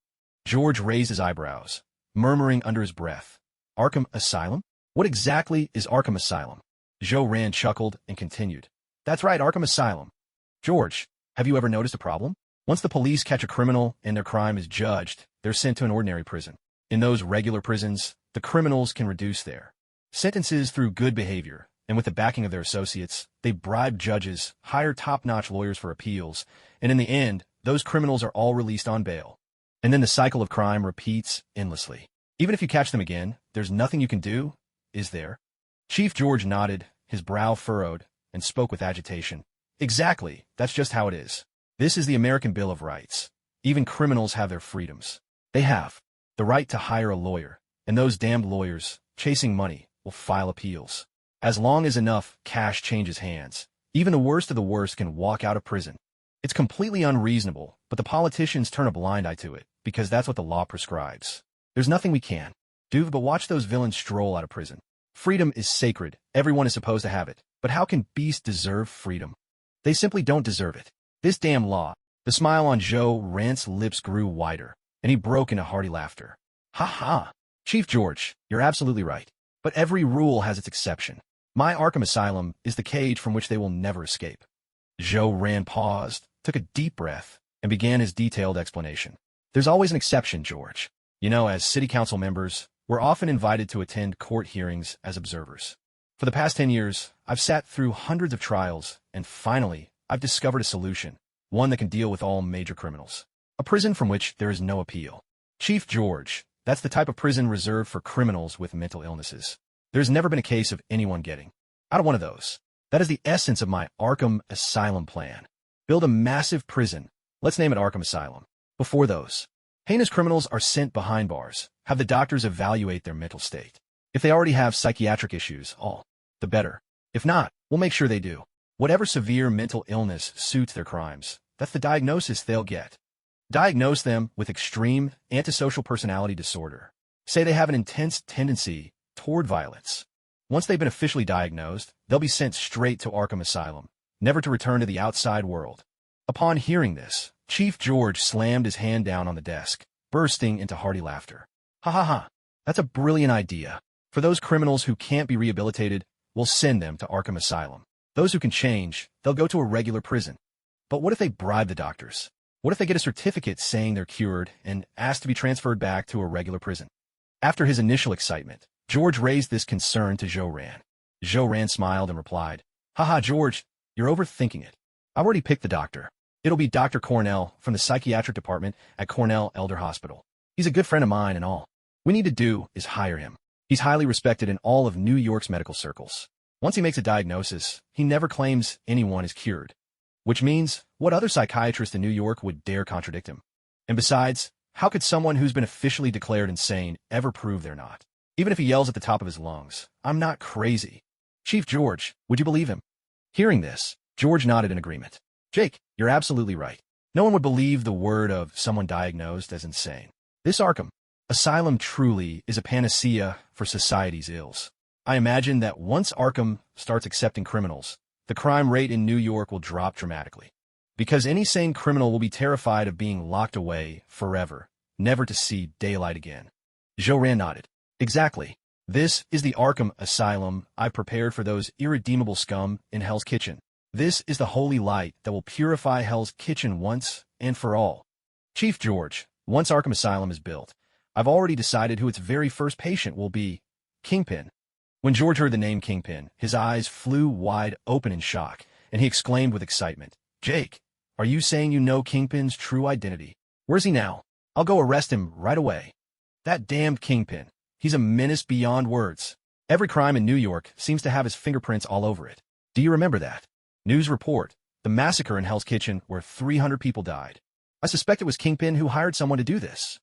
George raised his eyebrows, murmuring under his breath, "Arkham Asylum? What exactly is Arkham Asylum?" Joe Ran chuckled and continued, "That's right, Arkham Asylum. George, have you ever noticed a problem? Once the police catch a criminal and their crime is judged, they're sent to an ordinary prison. In those regular prisons, the criminals can reduce their sentences through good behavior, and with the backing of their associates, they bribe judges, hire top-notch lawyers for appeals, and in the end, those criminals are all released on bail. And then the cycle of crime repeats endlessly. Even if you catch them again, there's nothing you can do, is there?" Chief George nodded, his brow furrowed, and spoke with agitation. "Exactly, that's just how it is. This is the American Bill of Rights. Even criminals have their freedoms. They have the right to hire a lawyer, and those damned lawyers, chasing money, will file appeals. As long as enough cash changes hands, even the worst of the worst can walk out of prison. It's completely unreasonable, but the politicians turn a blind eye to it, because that's what the law prescribes. There's nothing we can do but watch those villains stroll out of prison. Freedom is sacred. Everyone is supposed to have it. But how can beasts deserve freedom? They simply don't deserve it. This damn law. The smile on Joe Rant's lips grew wider, and he broke into hearty laughter. Ha ha! Chief George, you're absolutely right. But every rule has its exception. My Arkham Asylum is the cage from which they will never escape. Joe Rand paused, took a deep breath, and began his detailed explanation. There's always an exception, George. You know, as city council members, we're often invited to attend court hearings as observers. For the past 10 years, I've sat through hundreds of trials, and finally, I've discovered a solution, one that can deal with all major criminals. A prison from which there is no appeal. Chief George, that's the type of prison reserved for criminals with mental illnesses. There's never been a case of anyone getting out of one of those. That is the essence of my Arkham Asylum plan. Build a massive prison, let's name it Arkham Asylum. Before those heinous criminals are sent behind bars, have the doctors evaluate their mental state. If they already have psychiatric issues, all the better. If not, we'll make sure they do. Whatever severe mental illness suits their crimes, that's the diagnosis they'll get. Diagnose them with extreme antisocial personality disorder. Say they have an intense tendency toward violence. Once they've been officially diagnosed, they'll be sent straight to Arkham Asylum, never to return to the outside world. Upon hearing this, Chief George slammed his hand down on the desk, bursting into hearty laughter. Ha ha ha, that's a brilliant idea. For those criminals who can't be rehabilitated, we'll send them to Arkham Asylum. Those who can change, they'll go to a regular prison. But what if they bribe the doctors? What if they get a certificate saying they're cured and ask to be transferred back to a regular prison? After his initial excitement, George raised this concern to Joe Rand. Joe Rand smiled and replied, Haha, George, you're overthinking it. I've already picked the doctor. It'll be Dr. Cornell from the psychiatric department at Cornell Elder Hospital. He's a good friend of mine and all we need to do is hire him. He's highly respected in all of New York's medical circles. Once he makes a diagnosis, he never claims anyone is cured. Which means, what other psychiatrist in New York would dare contradict him? And besides, how could someone who's been officially declared insane ever prove they're not? Even if he yells at the top of his lungs, I'm not crazy. Chief George, would you believe him? Hearing this, George nodded in agreement. Jake, you're absolutely right. No one would believe the word of someone diagnosed as insane. This Arkham Asylum truly is a panacea for society's ills. I imagine that once Arkham starts accepting criminals, the crime rate in New York will drop dramatically. Because any sane criminal will be terrified of being locked away forever, never to see daylight again. Joe Rand nodded. Exactly. This is the Arkham Asylum I've prepared for those irredeemable scum in Hell's Kitchen. This is the holy light that will purify Hell's Kitchen once and for all. Chief George, once Arkham Asylum is built, I've already decided who its very first patient will be. Kingpin. When George heard the name Kingpin, his eyes flew wide open in shock, and he exclaimed with excitement, Jake, are you saying you know Kingpin's true identity? Where's he now? I'll go arrest him right away. That damned Kingpin. He's a menace beyond words. Every crime in New York seems to have his fingerprints all over it. Do you remember that? News report. The massacre in Hell's Kitchen where 300 people died. I suspect it was Kingpin who hired someone to do this.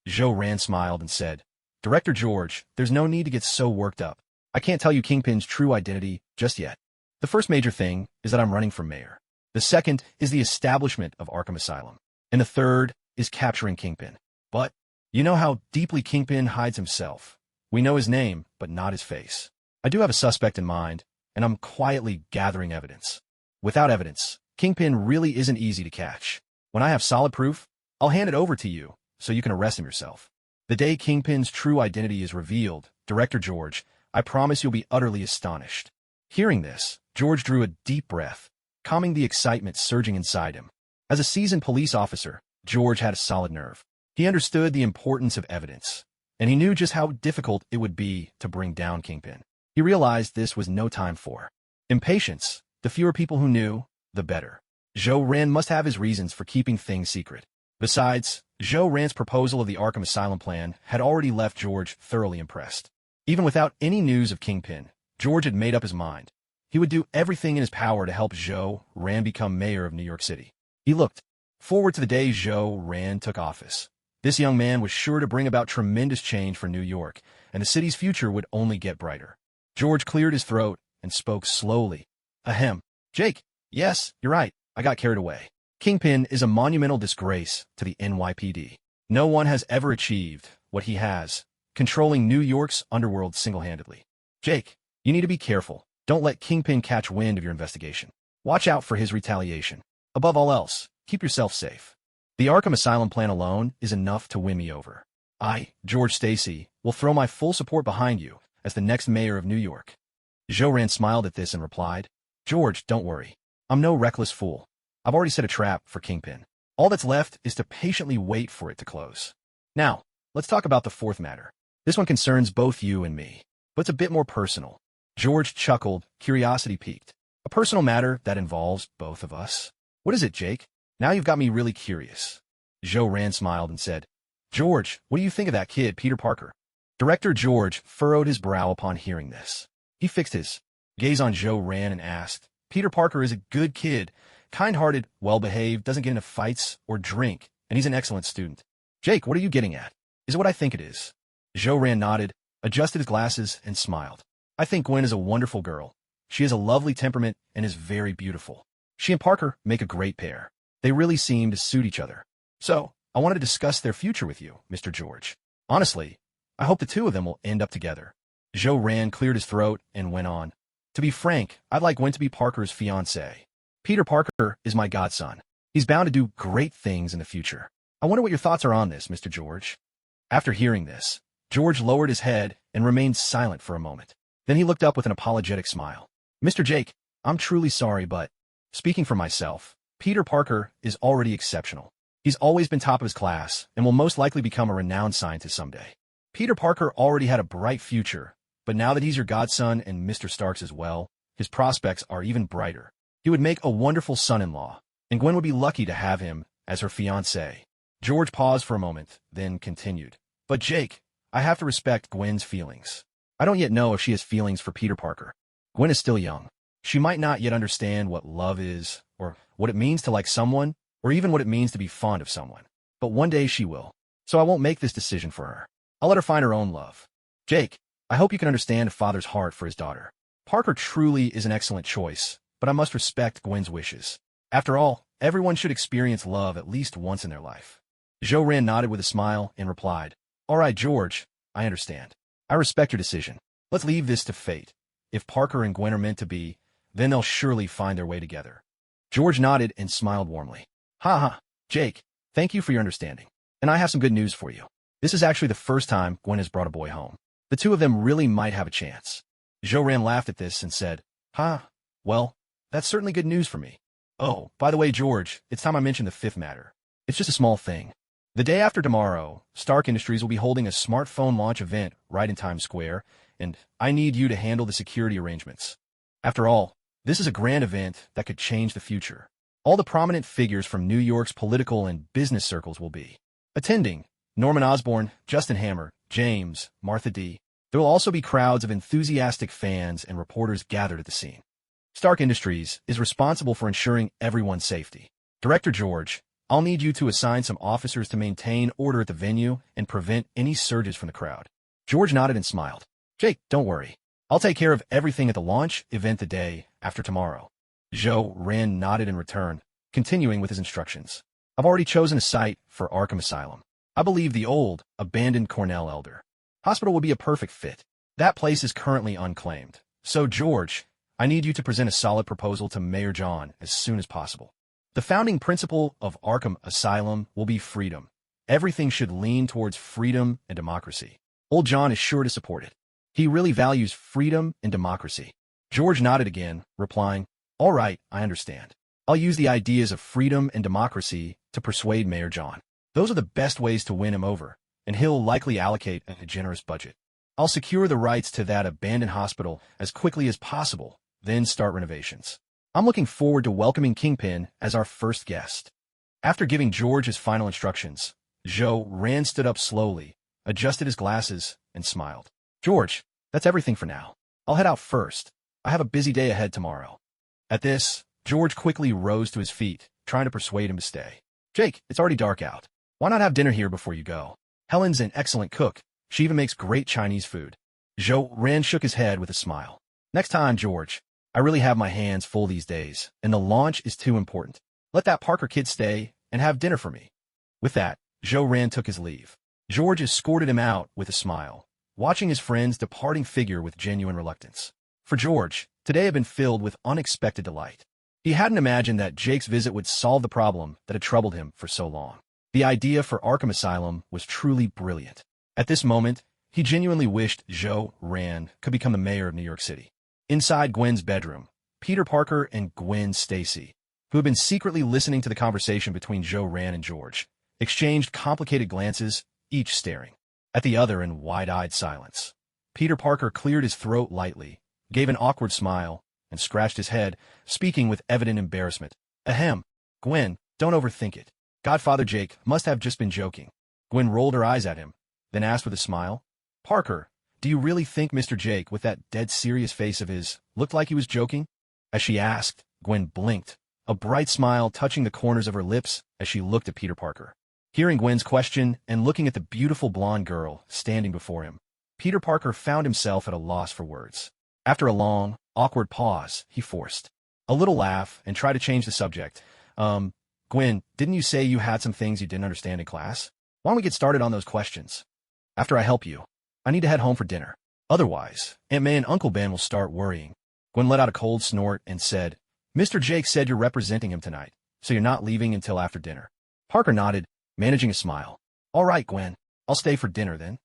Joe Rand smiled and said, Director George, there's no need to get so worked up. I can't tell you Kingpin's true identity just yet. The first major thing is that I'm running for mayor. The second is the establishment of Arkham Asylum. And the third is capturing Kingpin. But you know how deeply Kingpin hides himself. We know his name, but not his face. I do have a suspect in mind, and I'm quietly gathering evidence. Without evidence, Kingpin really isn't easy to catch. When I have solid proof, I'll hand it over to you so you can arrest him yourself. The day Kingpin's true identity is revealed, Director George, I promise you'll be utterly astonished. Hearing this, George drew a deep breath, calming the excitement surging inside him. As a seasoned police officer, George had a solid nerve. He understood the importance of evidence, and he knew just how difficult it would be to bring down Kingpin. He realized this was no time for impatience. The fewer people who knew, the better. Joe Rand must have his reasons for keeping things secret. Besides, Joe Rand's proposal of the Arkham Asylum plan had already left George thoroughly impressed. Even without any news of Kingpin, George had made up his mind. He would do everything in his power to help Joe Rand become mayor of New York City. He looked forward to the day Joe Rand took office. This young man was sure to bring about tremendous change for New York, and the city's future would only get brighter. George cleared his throat and spoke slowly. Ahem. Jake, yes, you're right. I got carried away. Kingpin is a monumental disgrace to the NYPD. No one has ever achieved what he has, controlling New York's underworld single-handedly. Jake, you need to be careful. Don't let Kingpin catch wind of your investigation. Watch out for his retaliation. Above all else, keep yourself safe. The Arkham Asylum plan alone is enough to win me over. I, George Stacy, will throw my full support behind you as the next mayor of New York. Jo-Ran smiled at this and replied, George, don't worry. I'm no reckless fool. I've already set a trap for Kingpin. All that's left is to patiently wait for it to close. Now, let's talk about the fourth matter. This one concerns both you and me, but it's a bit more personal. George chuckled, curiosity piqued. A personal matter that involves both of us. What is it, Jake? Now you've got me really curious. Jo-Ran smiled and said, George, what do you think of that kid, Peter Parker? Director George furrowed his brow upon hearing this. He fixed his gaze on Jo-Ran and asked, Peter Parker is a good kid, kind-hearted, well-behaved, doesn't get into fights or drink, and he's an excellent student. Jake, what are you getting at? Is it what I think it is? Jo-Ran nodded, adjusted his glasses, and smiled. I think Gwen is a wonderful girl. She has a lovely temperament and is very beautiful. She and Parker make a great pair. They really seem to suit each other. So, I wanted to discuss their future with you, Mr. George. Honestly, I hope the two of them will end up together. Jo-Ran cleared his throat and went on. To be frank, I'd like Gwen to be Parker's fiancée. Peter Parker is my godson. He's bound to do great things in the future. I wonder what your thoughts are on this, Mr. George. After hearing this, George lowered his head and remained silent for a moment. Then he looked up with an apologetic smile. Mr. Jake, I'm truly sorry, but, speaking for myself, Peter Parker is already exceptional. He's always been top of his class and will most likely become a renowned scientist someday. Peter Parker already had a bright future, but now that he's your godson and Mr. Stark's as well, his prospects are even brighter. He would make a wonderful son-in-law, and Gwen would be lucky to have him as her fiancé. George paused for a moment, then continued. But Jake, I have to respect Gwen's feelings. I don't yet know if she has feelings for Peter Parker. Gwen is still young. She might not yet understand what love is, or what it means to like someone, or even what it means to be fond of someone. But one day she will. So I won't make this decision for her. I'll let her find her own love. Jake, I hope you can understand a father's heart for his daughter. Parker truly is an excellent choice, but I must respect Gwen's wishes. After all, everyone should experience love at least once in their life. Jo-Ran nodded with a smile and replied, All right, George, I understand. I respect your decision. Let's leave this to fate. If Parker and Gwen are meant to be, then they'll surely find their way together. George nodded and smiled warmly. Ha ha, Jake, thank you for your understanding. And I have some good news for you. This is actually the first time Gwen has brought a boy home. The two of them really might have a chance. Jo-Ran laughed at this and said, well, that's certainly good news for me. Oh, by the way, George, it's time I mentioned the fifth matter. It's just a small thing. The day after tomorrow, Stark Industries will be holding a smartphone launch event right in Times Square, and I need you to handle the security arrangements. After all, this is a grand event that could change the future. All the prominent figures from New York's political and business circles will be attending. Norman Osborn, Justin Hammer, James, Martha D. There will also be crowds of enthusiastic fans and reporters gathered at the scene. Stark Industries is responsible for ensuring everyone's safety. Director George, I'll need you to assign some officers to maintain order at the venue and prevent any surges from the crowd. George nodded and smiled. Jake, don't worry. I'll take care of everything at the launch event the day after tomorrow. Jo-Ran nodded in return, continuing with his instructions. I've already chosen a site for Arkham Asylum. I believe the old, abandoned Cornell Elder Hospital will be a perfect fit. That place is currently unclaimed. So, George, I need you to present a solid proposal to Mayor John as soon as possible. The founding principle of Arkham Asylum will be freedom. Everything should lean towards freedom and democracy. Old John is sure to support it. He really values freedom and democracy. George nodded again, replying, All right, I understand. I'll use the ideas of freedom and democracy to persuade Mayor John. Those are the best ways to win him over, and he'll likely allocate a generous budget. I'll secure the rights to that abandoned hospital as quickly as possible, then start renovations. I'm looking forward to welcoming Kingpin as our first guest. After giving George his final instructions, Jo-Ran stood up slowly, adjusted his glasses, and smiled. George, that's everything for now. I'll head out first. I have a busy day ahead tomorrow. At this, George quickly rose to his feet, trying to persuade him to stay. Jake, it's already dark out. Why not have dinner here before you go? Helen's an excellent cook. She even makes great Chinese food. Jo-Ran shook his head with a smile. Next time, George. I really have my hands full these days, and the launch is too important. Let that Parker kid stay and have dinner for me. With that, Jo-Ran took his leave. George escorted him out with a smile, watching his friend's departing figure with genuine reluctance. For George, today had been filled with unexpected delight. He hadn't imagined that Jake's visit would solve the problem that had troubled him for so long. The idea for Arkham Asylum was truly brilliant. At this moment, he genuinely wished Joe Rand could become the mayor of New York City. Inside Gwen's bedroom, Peter Parker and Gwen Stacy, who had been secretly listening to the conversation between Joe Rand and George, exchanged complicated glances, each staring at the other in wide-eyed silence. Peter Parker cleared his throat lightly, gave an awkward smile, and scratched his head, speaking with evident embarrassment. Ahem. Gwen, don't overthink it. Godfather Jake must have just been joking. Gwen rolled her eyes at him, then asked with a smile, Parker, do you really think Mr. Jake, with that dead serious face of his, looked like he was joking? As she asked, Gwen blinked, a bright smile touching the corners of her lips as she looked at Peter Parker. Hearing Gwen's question and looking at the beautiful blonde girl standing before him, Peter Parker found himself at a loss for words. After a long, awkward pause, he forced a little laugh and tried to change the subject. Gwen, didn't you say you had some things you didn't understand in class? Why don't we get started on those questions? After I help you, I need to head home for dinner. Otherwise, Aunt May and Uncle Ben will start worrying. Gwen let out a cold snort and said, Mr. Jake said you're representing him tonight, so you're not leaving until after dinner. Parker nodded, managing a smile. All right, Gwen, I'll stay for dinner then.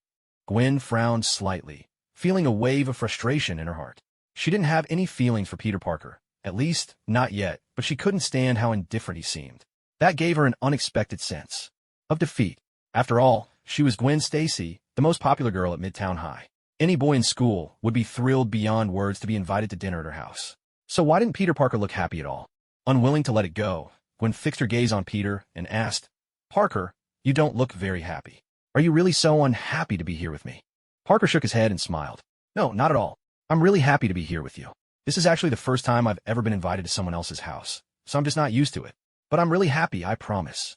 Gwen frowned slightly, feeling a wave of frustration in her heart. She didn't have any feelings for Peter Parker, at least not yet, but she couldn't stand how indifferent he seemed. That gave her an unexpected sense of defeat. After all, she was Gwen Stacy, the most popular girl at Midtown High. Any boy in school would be thrilled beyond words to be invited to dinner at her house. So why didn't Peter Parker look happy at all? Unwilling to let it go, Gwen fixed her gaze on Peter and asked, Parker, you don't look very happy. Are you really so unhappy to be here with me? Parker shook his head and smiled. No, not at all. I'm really happy to be here with you. This is actually the first time I've ever been invited to someone else's house, so I'm just not used to it. But I'm really happy, I promise.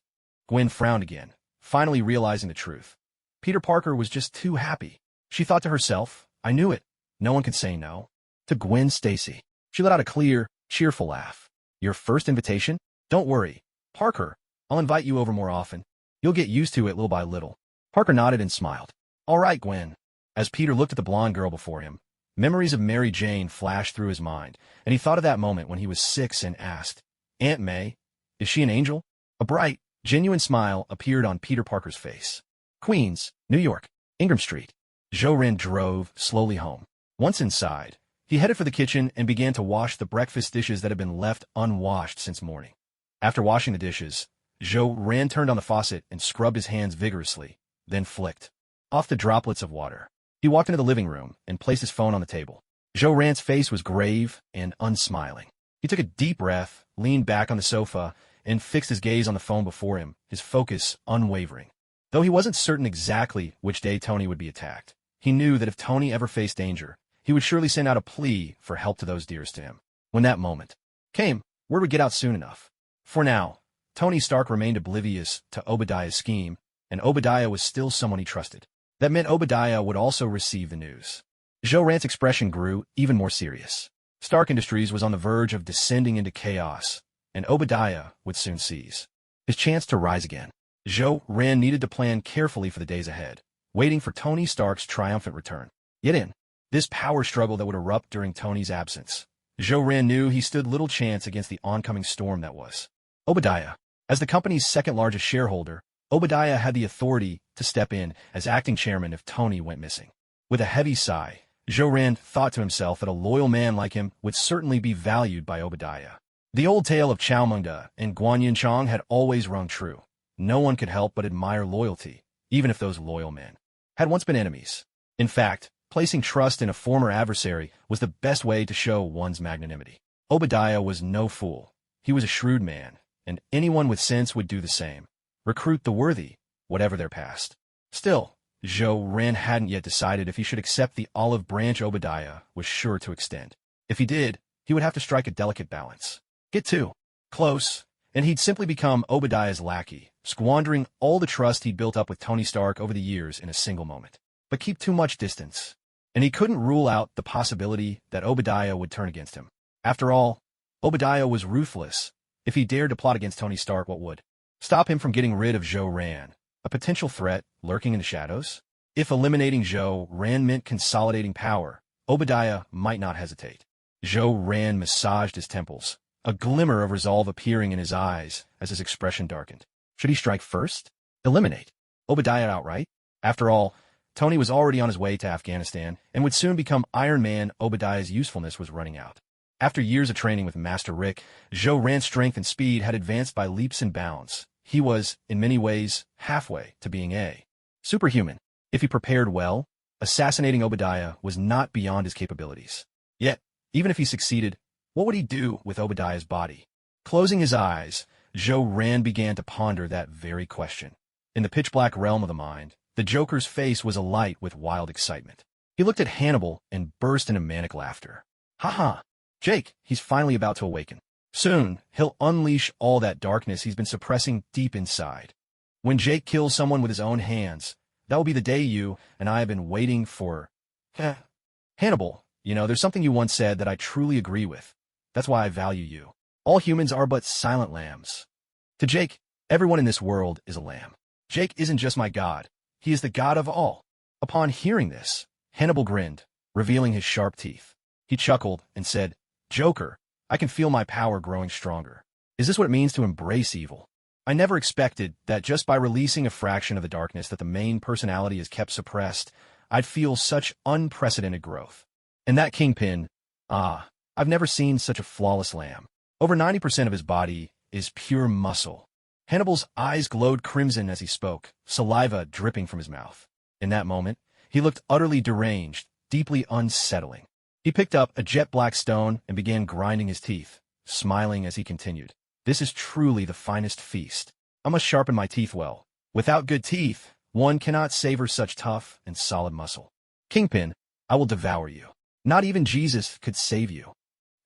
Gwen frowned again, finally realizing the truth. Peter Parker was just too happy. She thought to herself, I knew it. No one could say no. To Gwen Stacy. She let out a clear, cheerful laugh. Your first invitation? Don't worry. Parker, I'll invite you over more often. You'll get used to it little by little. Parker nodded and smiled. All right, Gwen. As Peter looked at the blonde girl before him, memories of Mary Jane flashed through his mind, and he thought of that moment when he was 6 and asked, Aunt May, is she an angel? A bright, genuine smile appeared on Peter Parker's face. Queens, New York, Ingram Street. Joe Rand drove slowly home. Once inside, he headed for the kitchen and began to wash the breakfast dishes that had been left unwashed since morning. After washing the dishes, Joe Rand turned on the faucet and scrubbed his hands vigorously, then flicked off the droplets of water. He walked into the living room and placed his phone on the table. Joe Rand's face was grave and unsmiling. He took a deep breath, leaned back on the sofa, and fixed his gaze on the phone before him, his focus unwavering. Though he wasn't certain exactly which day Tony would be attacked, he knew that if Tony ever faced danger, he would surely send out a plea for help to those dearest to him. When that moment came, word would get out soon enough. For now, Tony Stark remained oblivious to Obadiah's scheme, and Obadiah was still someone he trusted. That meant Obadiah would also receive the news. Joe Rand's expression grew even more serious. Stark Industries was on the verge of descending into chaos, and Obadiah would soon seize his chance to rise again. Joe Rand needed to plan carefully for the days ahead, waiting for Tony Stark's triumphant return. Yet in this power struggle that would erupt during Tony's absence, Joe Rand knew he stood little chance against the oncoming storm that was Obadiah. As the company's second-largest shareholder, Obadiah had the authority to step in as acting chairman if Tony went missing. With a heavy sigh, Joe Rand thought to himself that a loyal man like him would certainly be valued by Obadiah. The old tale of Chowmunga and Guanyin Chong had always rung true. No one could help but admire loyalty, even if those loyal men had once been enemies. In fact, placing trust in a former adversary was the best way to show one's magnanimity. Obadiah was no fool. He was a shrewd man, and anyone with sense would do the same. Recruit the worthy, whatever their past. Still, Joe Rand hadn't yet decided if he should accept the olive branch Obadiah was sure to extend. If he did, he would have to strike a delicate balance. Get too close, and he'd simply become Obadiah's lackey, squandering all the trust he'd built up with Tony Stark over the years in a single moment. But keep too much distance, and he couldn't rule out the possibility that Obadiah would turn against him. After all, Obadiah was ruthless. If he dared to plot against Tony Stark, what would stop him from getting rid of Joe Rand, a potential threat lurking in the shadows? If eliminating Zhou-Ran meant consolidating power, Obadiah might not hesitate. Zhou-Ran massaged his temples, a glimmer of resolve appearing in his eyes as his expression darkened. Should he strike first? Eliminate Obadiah outright? After all, Tony was already on his way to Afghanistan and would soon become Iron Man. Obadiah's usefulness was running out. After years of training with Master Rick, Zhou-Ran's strength and speed had advanced by leaps and bounds. He was, in many ways, halfway to being a superhuman. If he prepared well, assassinating Obadiah was not beyond his capabilities. Yet, even if he succeeded, what would he do with Obadiah's body? Closing his eyes, Zhou-Ran began to ponder that very question. In the pitch-black realm of the mind, the Joker's face was alight with wild excitement. He looked at Hannibal and burst into manic laughter. Ha! Jake, he's finally about to awaken. Soon, he'll unleash all that darkness he's been suppressing deep inside. When Jake kills someone with his own hands, that will be the day you and I have been waiting for. Hannibal, there's something you once said that I truly agree with. That's why I value you. All humans are but silent lambs. To Jake, everyone in this world is a lamb. Jake isn't just my god. He is the god of all. Upon hearing this, Hannibal grinned, revealing his sharp teeth. He chuckled and said, Joker, I can feel my power growing stronger. Is this what it means to embrace evil? I never expected that just by releasing a fraction of the darkness that the main personality is kept suppressed, I'd feel such unprecedented growth. And that Kingpin, I've never seen such a flawless lamb. Over 90% of his body is pure muscle. Hannibal's eyes glowed crimson as he spoke, saliva dripping from his mouth. In that moment, he looked utterly deranged, deeply unsettling. He picked up a jet-black stone and began grinding his teeth, smiling as he continued. This is truly the finest feast. I must sharpen my teeth well. Without good teeth, one cannot savor such tough and solid muscle. Kingpin, I will devour you. Not even Jesus could save you.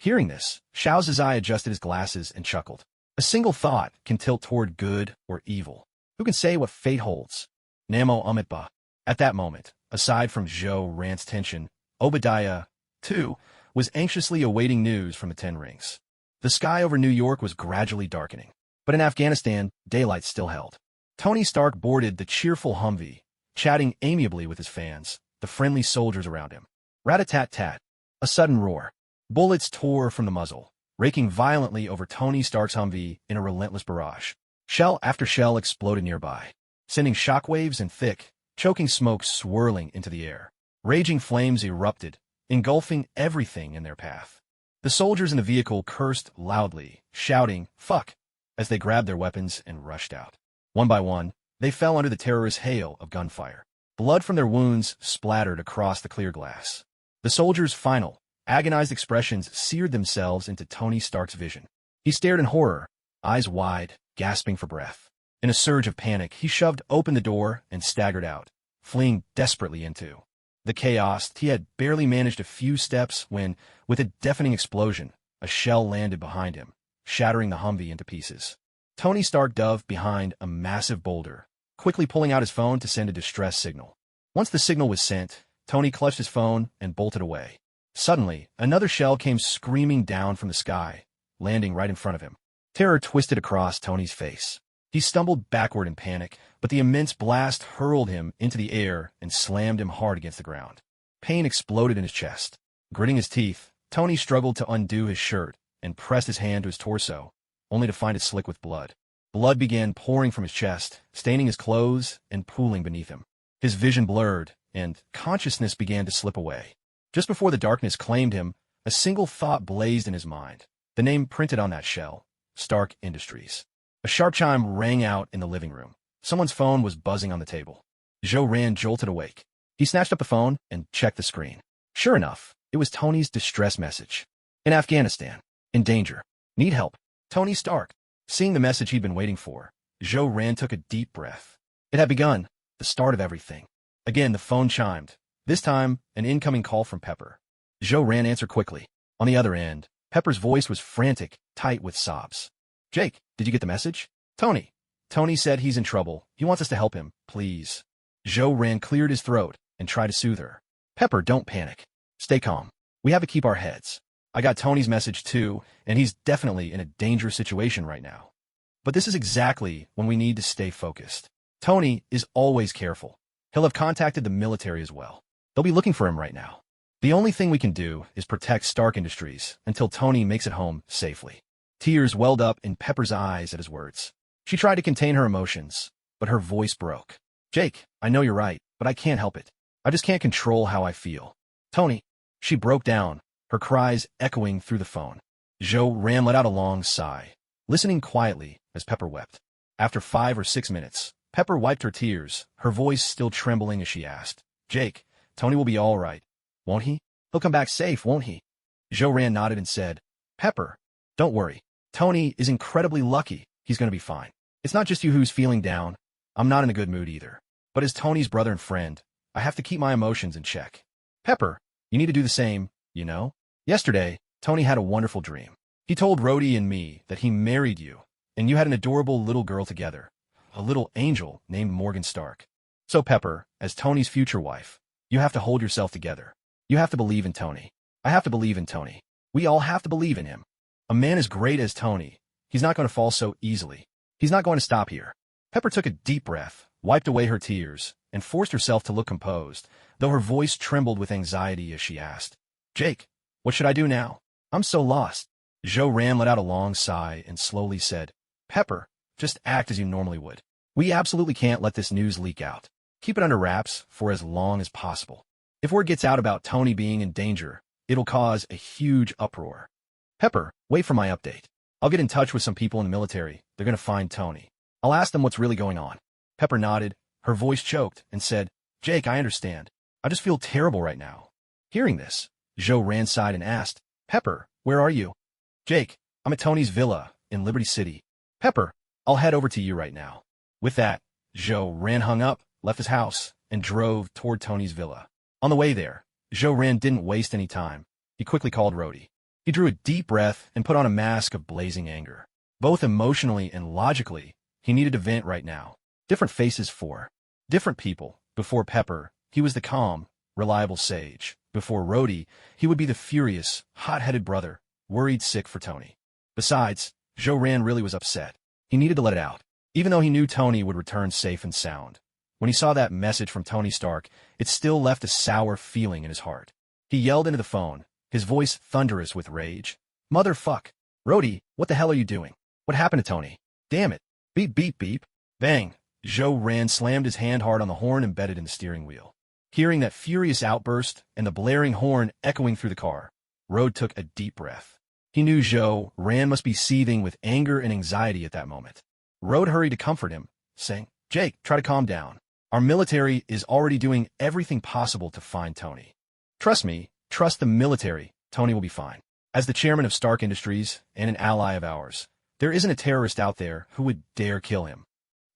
Hearing this, Xiao Zizai adjusted his glasses and chuckled. A single thought can tilt toward good or evil. Who can say what fate holds? Namo Amitba. At that moment, aside from Zhou-Ran's tension, Obadiah, too, was anxiously awaiting news from the Ten Rings. The sky over New York was gradually darkening, but in Afghanistan, daylight still held. Tony Stark boarded the cheerful Humvee, chatting amiably with his fans, the friendly soldiers around him. Rat-a-tat-tat. A sudden roar. Bullets tore from the muzzle, raking violently over Tony Stark's Humvee in a relentless barrage. Shell after shell exploded nearby, sending shockwaves and thick, choking smoke swirling into the air. Raging flames erupted, engulfing everything in their path. The soldiers in the vehicle cursed loudly, shouting, "Fuck!" as they grabbed their weapons and rushed out. One by one, they fell under the terrorist hail of gunfire. Blood from their wounds splattered across the clear glass. The soldiers' final, agonized expressions seared themselves into Tony Stark's vision. He stared in horror, eyes wide, gasping for breath. In a surge of panic, he shoved open the door and staggered out, fleeing desperately into the chaos. He had barely managed a few steps when, with a deafening explosion, a shell landed behind him, shattering the Humvee into pieces. Tony Stark dove behind a massive boulder, quickly pulling out his phone to send a distress signal. Once the signal was sent, Tony clutched his phone and bolted away. Suddenly, another shell came screaming down from the sky, landing right in front of him. Terror twisted across Tony's face. He stumbled backward in panic, but the immense blast hurled him into the air and slammed him hard against the ground. Pain exploded in his chest. Gritting his teeth, Tony struggled to undo his shirt and pressed his hand to his torso, only to find it slick with blood. Blood began pouring from his chest, staining his clothes and pooling beneath him. His vision blurred, and consciousness began to slip away. Just before the darkness claimed him, a single thought blazed in his mind. The name printed on that shell, Stark Industries. A sharp chime rang out in the living room. Someone's phone was buzzing on the table. Zhou-Ran jolted awake. He snatched up the phone and checked the screen. Sure enough, it was Tony's distress message. In Afghanistan. In danger. Need help. Tony Stark. Seeing the message he'd been waiting for, Zhou-Ran took a deep breath. It had begun, the start of everything. Again, the phone chimed. This time, an incoming call from Pepper. Zhou-Ran answered quickly. On the other end, Pepper's voice was frantic, tight with sobs. Jake, did you get the message? Tony. Tony said he's in trouble. He wants us to help him, please. Zhou-Ran cleared his throat and tried to soothe her. Pepper, don't panic. Stay calm. We have to keep our heads. I got Tony's message too, and he's definitely in a dangerous situation right now. But this is exactly when we need to stay focused. Tony is always careful. He'll have contacted the military as well. They'll be looking for him right now. The only thing we can do is protect Stark Industries until Tony makes it home safely. Tears welled up in Pepper's eyes at his words. She tried to contain her emotions, but her voice broke. Jake, I know you're right, but I can't help it. I just can't control how I feel. Tony. She broke down, her cries echoing through the phone. Jo-Ran let out a long sigh, listening quietly as Pepper wept. After 5 or 6 minutes, Pepper wiped her tears, her voice still trembling as she asked, Jake, Tony will be all right, won't he? He'll come back safe, won't he? Jo-Ran nodded and said, Pepper, don't worry. Tony is incredibly lucky. He's going to be fine. It's not just you who's feeling down. I'm not in a good mood either. But as Tony's brother and friend, I have to keep my emotions in check. Pepper, you need to do the same, you know? Yesterday, Tony had a wonderful dream. He told Rhodey and me that he married you, and you had an adorable little girl together, a little angel named Morgan Stark. So Pepper, as Tony's future wife, you have to hold yourself together. You have to believe in Tony. I have to believe in Tony. We all have to believe in him. A man as great as Tony, he's not going to fall so easily. He's not going to stop here. Pepper took a deep breath, wiped away her tears, and forced herself to look composed, though her voice trembled with anxiety as she asked, Jake, what should I do now? I'm so lost. Jo-Ran let out a long sigh and slowly said, Pepper, just act as you normally would. We absolutely can't let this news leak out. Keep it under wraps for as long as possible. If word gets out about Tony being in danger, it'll cause a huge uproar. Pepper, wait for my update. I'll get in touch with some people in the military. They're going to find Tony. I'll ask them what's really going on. Pepper nodded, her voice choked, and said, Jake, I understand. I just feel terrible right now. Hearing this, Jo-Ran sighed and asked, Pepper, where are you? Jake, I'm at Tony's villa in Liberty City. Pepper, I'll head over to you right now. With that, Jo-Ran hung up, left his house, and drove toward Tony's villa. On the way there, Jo-Ran didn't waste any time. He quickly called Rhodey. He drew a deep breath and put on a mask of blazing anger. Both emotionally and logically, he needed to vent right now. Different faces for different people. Before Pepper, he was the calm, reliable sage. Before Rhodey, he would be the furious, hot-headed brother, worried sick for Tony. Besides, Jo-Ran really was upset. He needed to let it out, even though he knew Tony would return safe and sound. When he saw that message from Tony Stark, it still left a sour feeling in his heart. He yelled into the phone, his voice thunderous with rage. Motherfuck! Rhodey, what the hell are you doing? What happened to Tony? Damn it! Beep beep beep. Bang! Jo-Ran slammed his hand hard on the horn embedded in the steering wheel. Hearing that furious outburst and the blaring horn echoing through the car, Rode took a deep breath. He knew Jo-Ran must be seething with anger and anxiety at that moment. Rode hurried to comfort him, saying, Jake, try to calm down. Our military is already doing everything possible to find Tony. Trust me, trust the military, Tony will be fine. As the chairman of Stark Industries and an ally of ours, there isn't a terrorist out there who would dare kill him.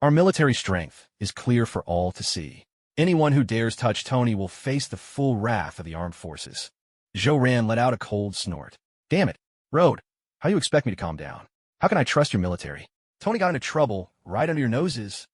Our military strength is clear for all to see. Anyone who dares touch Tony will face the full wrath of the armed forces. Jo-Ran let out a cold snort. Damn it, Rode, how do you expect me to calm down? How can I trust your military? Tony got into trouble right under your noses.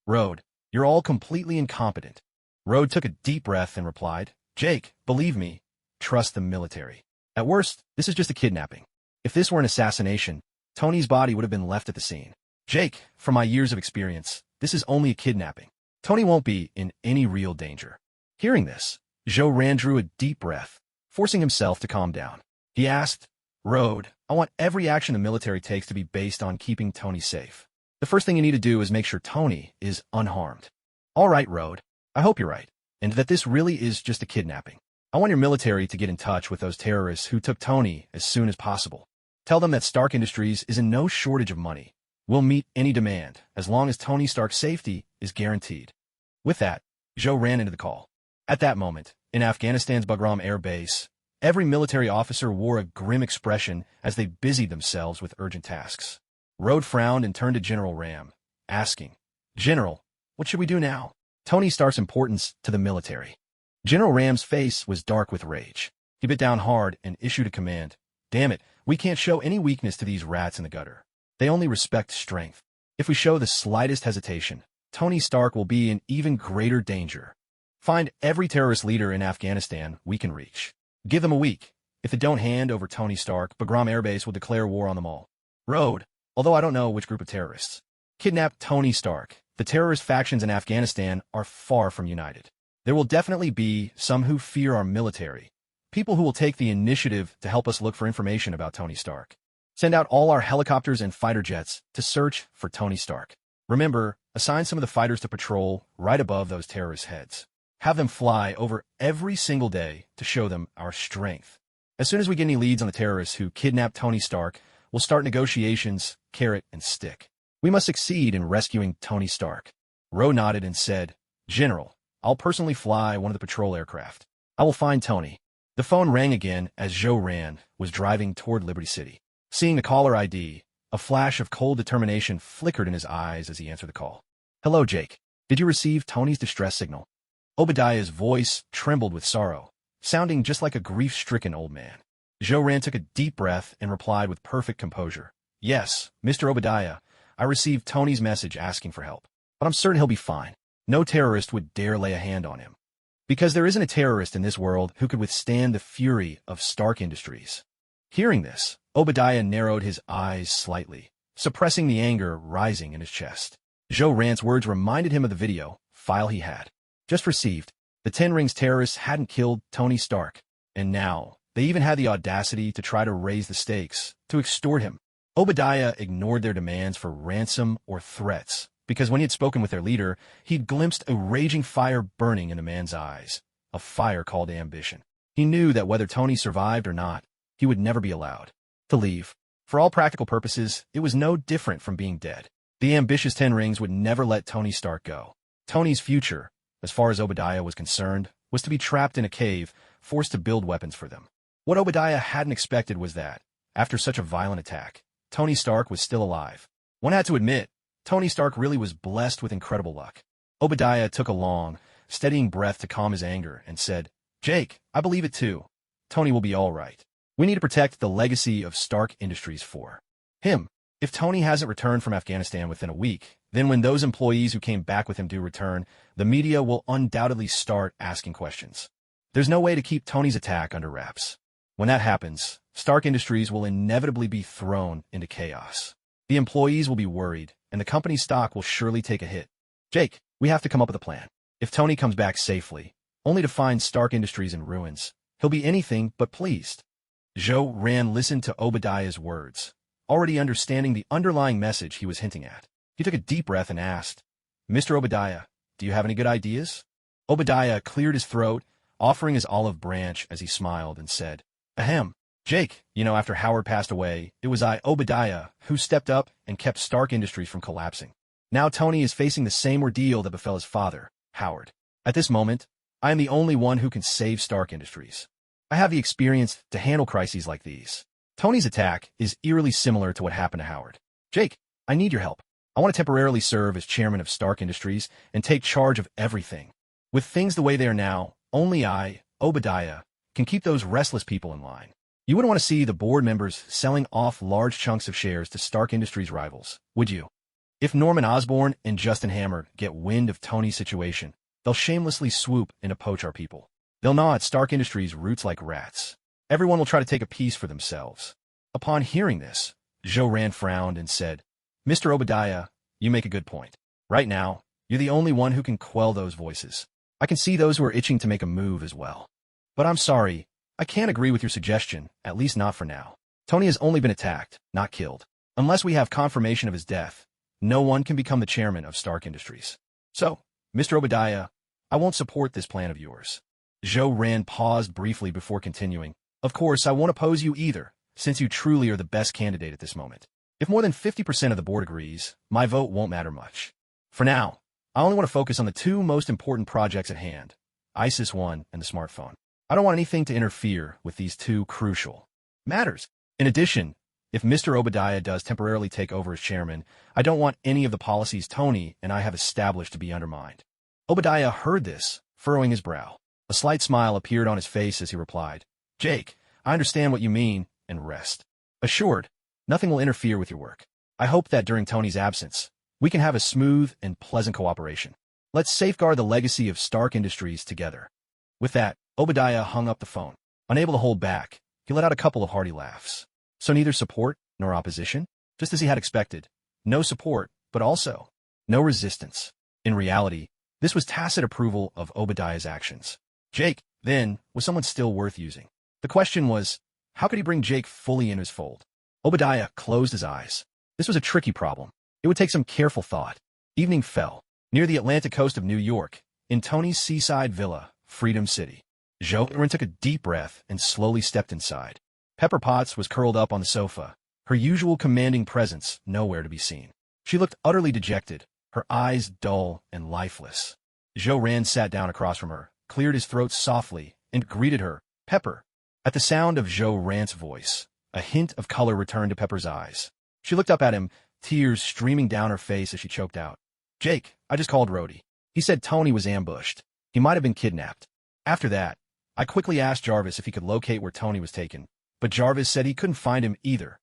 Rode, you're all completely incompetent. Rode took a deep breath and replied, Jake, believe me, trust the military. At worst, this is just a kidnapping. If this were an assassination, Tony's body would have been left at the scene. Jake, from my years of experience, this is only a kidnapping. Tony won't be in any real danger. Hearing this, Jo-Ran drew a deep breath, forcing himself to calm down. He asked, Rode, I want every action the military takes to be based on keeping Tony safe. The first thing you need to do is make sure Tony is unharmed. All right, Rode, I hope you're right, and that this really is just a kidnapping. I want your military to get in touch with those terrorists who took Tony as soon as possible. Tell them that Stark Industries is in no shortage of money. We'll meet any demand, as long as Tony Stark's safety is guaranteed. With that, Jo ran into the call. At that moment, in Afghanistan's Bagram Air Base, every military officer wore a grim expression as they busied themselves with urgent tasks. Rode frowned and turned to General Ram, asking, General, what should we do now? Tony Stark's importance to the military. General Ram's face was dark with rage. He bit down hard and issued a command. Damn it, we can't show any weakness to these rats in the gutter. They only respect strength. If we show the slightest hesitation, Tony Stark will be in even greater danger. Find every terrorist leader in Afghanistan we can reach. Give them a week. If they don't hand over Tony Stark, Bagram Air Base will declare war on them all. Rode, although I don't know which group of terrorists, kidnapped Tony Stark the terrorist factions in Afghanistan are far from united. There will definitely be some who fear our military, people who will take the initiative to help us look for information about Tony Stark. Send out all our helicopters and fighter jets to search for Tony Stark. Remember, assign some of the fighters to patrol right above those terrorists' heads. Have them fly over every single day to show them our strength. As soon as we get any leads on the terrorists who kidnapped Tony Stark, we'll start negotiations, carrot and stick. We must succeed in rescuing Tony Stark. Rowe nodded and said, General, I'll personally fly one of the patrol aircraft. I will find Tony. The phone rang again as Zhou Ran was driving toward Liberty City. Seeing the caller ID, a flash of cold determination flickered in his eyes as he answered the call. Hello, Jake. Did you receive Tony's distress signal? Obadiah's voice trembled with sorrow, sounding just like a grief-stricken old man. Zhou Ran took a deep breath and replied with perfect composure. Yes, Mr. Obadiah, I received Tony's message asking for help, but I'm certain he'll be fine. No terrorist would dare lay a hand on him. Because there isn't a terrorist in this world who could withstand the fury of Stark Industries. Hearing this, Obadiah narrowed his eyes slightly, suppressing the anger rising in his chest. Zhou Ran's words reminded him of the video file he had just received. The Ten Rings terrorists hadn't killed Tony Stark, and now they even had the audacity to try to raise the stakes, to extort him. Obadiah ignored their demands for ransom or threats, because when he had spoken with their leader, he'd glimpsed a raging fire burning in the man's eyes, a fire called ambition. He knew that whether Tony survived or not, he would never be allowed to leave. For all practical purposes, it was no different from being dead. The ambitious Ten Rings would never let Tony Stark go. Tony's future, as far as Obadiah was concerned, was to be trapped in a cave, forced to build weapons for them. What Obadiah hadn't expected was that, after such a violent attack, Tony Stark was still alive. One had to admit, Tony Stark really was blessed with incredible luck. Obadiah took a long, steadying breath to calm his anger and said, Jake, I believe it too. Tony will be all right. We need to protect the legacy of Stark Industries for him. If Tony hasn't returned from Afghanistan within a week, then when those employees who came back with him do return, the media will undoubtedly start asking questions. There's no way to keep Tony's attack under wraps. When that happens, Stark Industries will inevitably be thrown into chaos. The employees will be worried, and the company's stock will surely take a hit. Jake, we have to come up with a plan. If Tony comes back safely, only to find Stark Industries in ruins, he'll be anything but pleased. Zhou Ran listened to Obadiah's words, already understanding the underlying message he was hinting at. He took a deep breath and asked, Mr. Obadiah, do you have any good ideas? Obadiah cleared his throat, offering his olive branch as he smiled and said, Ahem, Jake, after Howard passed away, it was I, Obadiah, who stepped up and kept Stark Industries from collapsing. Now Tony is facing the same ordeal that befell his father, Howard. At this moment, I am the only one who can save Stark Industries. I have the experience to handle crises like these. Tony's attack is eerily similar to what happened to Howard. Jake, I need your help. I want to temporarily serve as chairman of Stark Industries and take charge of everything. With things the way they are now, only I, Obadiah, can keep those restless people in line. You wouldn't want to see the board members selling off large chunks of shares to Stark Industries rivals, would you? If Norman Osborn and Justin Hammer get wind of Tony's situation, they'll shamelessly swoop and poach our people. They'll gnaw at Stark Industries' roots like rats. Everyone will try to take a piece for themselves. Upon hearing this, Zhou Ran frowned and said, Mr. Obadiah, you make a good point. Right now, you're the only one who can quell those voices. I can see those who are itching to make a move as well. But I'm sorry, I can't agree with your suggestion, at least not for now. Tony has only been attacked, not killed. Unless we have confirmation of his death, no one can become the chairman of Stark Industries. So, Mr. Obadiah, I won't support this plan of yours. Zhou Ran paused briefly before continuing. Of course, I won't oppose you either, since you truly are the best candidate at this moment. If more than 50% of the board agrees, my vote won't matter much. For now, I only want to focus on the two most important projects at hand, ISIS-1 and the smartphone. I don't want anything to interfere with these two crucial matters. In addition, if Mr. Obadiah does temporarily take over as chairman, I don't want any of the policies Tony and I have established to be undermined. Obadiah heard this, furrowing his brow. A slight smile appeared on his face as he replied, Jake, I understand what you mean, and rest assured, nothing will interfere with your work. I hope that during Tony's absence, we can have a smooth and pleasant cooperation. Let's safeguard the legacy of Stark Industries together. With that, Obadiah hung up the phone. Unable to hold back, he let out a couple of hearty laughs. So neither support nor opposition? Just as he had expected. No support, but also No resistance. In reality, this was tacit approval of Obadiah's actions. Jake, then, was someone still worth using. The question was, how could he bring Jake fully in his fold? Obadiah closed his eyes. This was a tricky problem. It would take some careful thought. Evening fell. Near the Atlantic coast of New York, in Tony's seaside villa, Freedom City. Jo-Ren took a deep breath and slowly stepped inside. Pepper Potts was curled up on the sofa, her usual commanding presence nowhere to be seen. She looked utterly dejected, her eyes dull and lifeless. Jo-Ren sat down across from her, cleared his throat softly, and greeted her, "Pepper." At the sound of Jo-Ren's voice, a hint of color returned to Pepper's eyes. She looked up at him, tears streaming down her face as she choked out. "Jake, I just called Rhodey. He said Tony was ambushed. He might have been kidnapped. After that, I quickly asked Jarvis if he could locate where Tony was taken, but Jarvis said he couldn't find him either.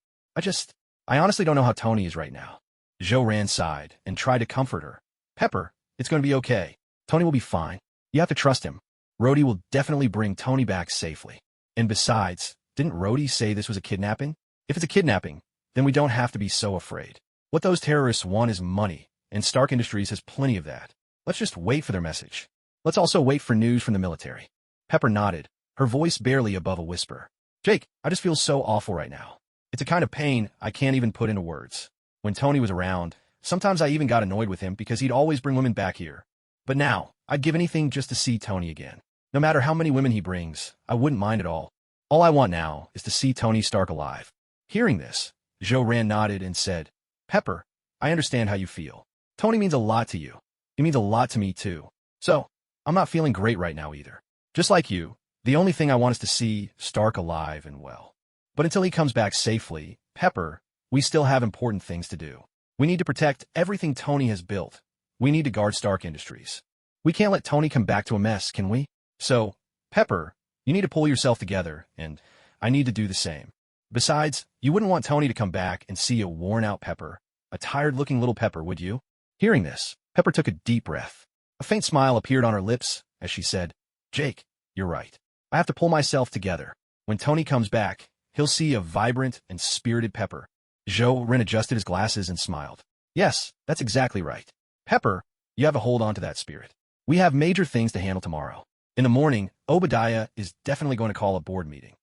I honestly don't know how Tony is right now." Jo-Ren sighed and tried to comfort her. "Pepper, it's going to be okay. Tony will be fine. You have to trust him. Rhodey will definitely bring Tony back safely. And besides, didn't Rhodey say this was a kidnapping? If it's a kidnapping, then we don't have to be so afraid. What those terrorists want is money, and Stark Industries has plenty of that. Let's just wait for their message. Let's also wait for news from the military." Pepper nodded, her voice barely above a whisper. "Jake, I just feel so awful right now. It's a kind of pain I can't even put into words. When Tony was around, sometimes I even got annoyed with him because he'd always bring women back here. But now, I'd give anything just to see Tony again. No matter how many women he brings, I wouldn't mind at all. All I want now is to see Tony Stark alive." Hearing this, Jo-Ren nodded and said, "Pepper, I understand how you feel. Tony means a lot to you. He means a lot to me too. So, I'm not feeling great right now either. Just like you, the only thing I want is to see Stark alive and well. But until he comes back safely, Pepper, we still have important things to do. We need to protect everything Tony has built. We need to guard Stark Industries. We can't let Tony come back to a mess, can we? So, Pepper, you need to pull yourself together, and I need to do the same. Besides, you wouldn't want Tony to come back and see a worn-out Pepper, a tired-looking little Pepper, would you?" Hearing this, Pepper took a deep breath. A faint smile appeared on her lips as she said, "Jake, you're right. I have to pull myself together. When Tony comes back, he'll see a vibrant and spirited Pepper." Jo-Ren adjusted his glasses and smiled. "Yes, that's exactly right. Pepper, you have to hold on to that spirit. We have major things to handle tomorrow. In the morning, Obadiah is definitely going to call a board meeting.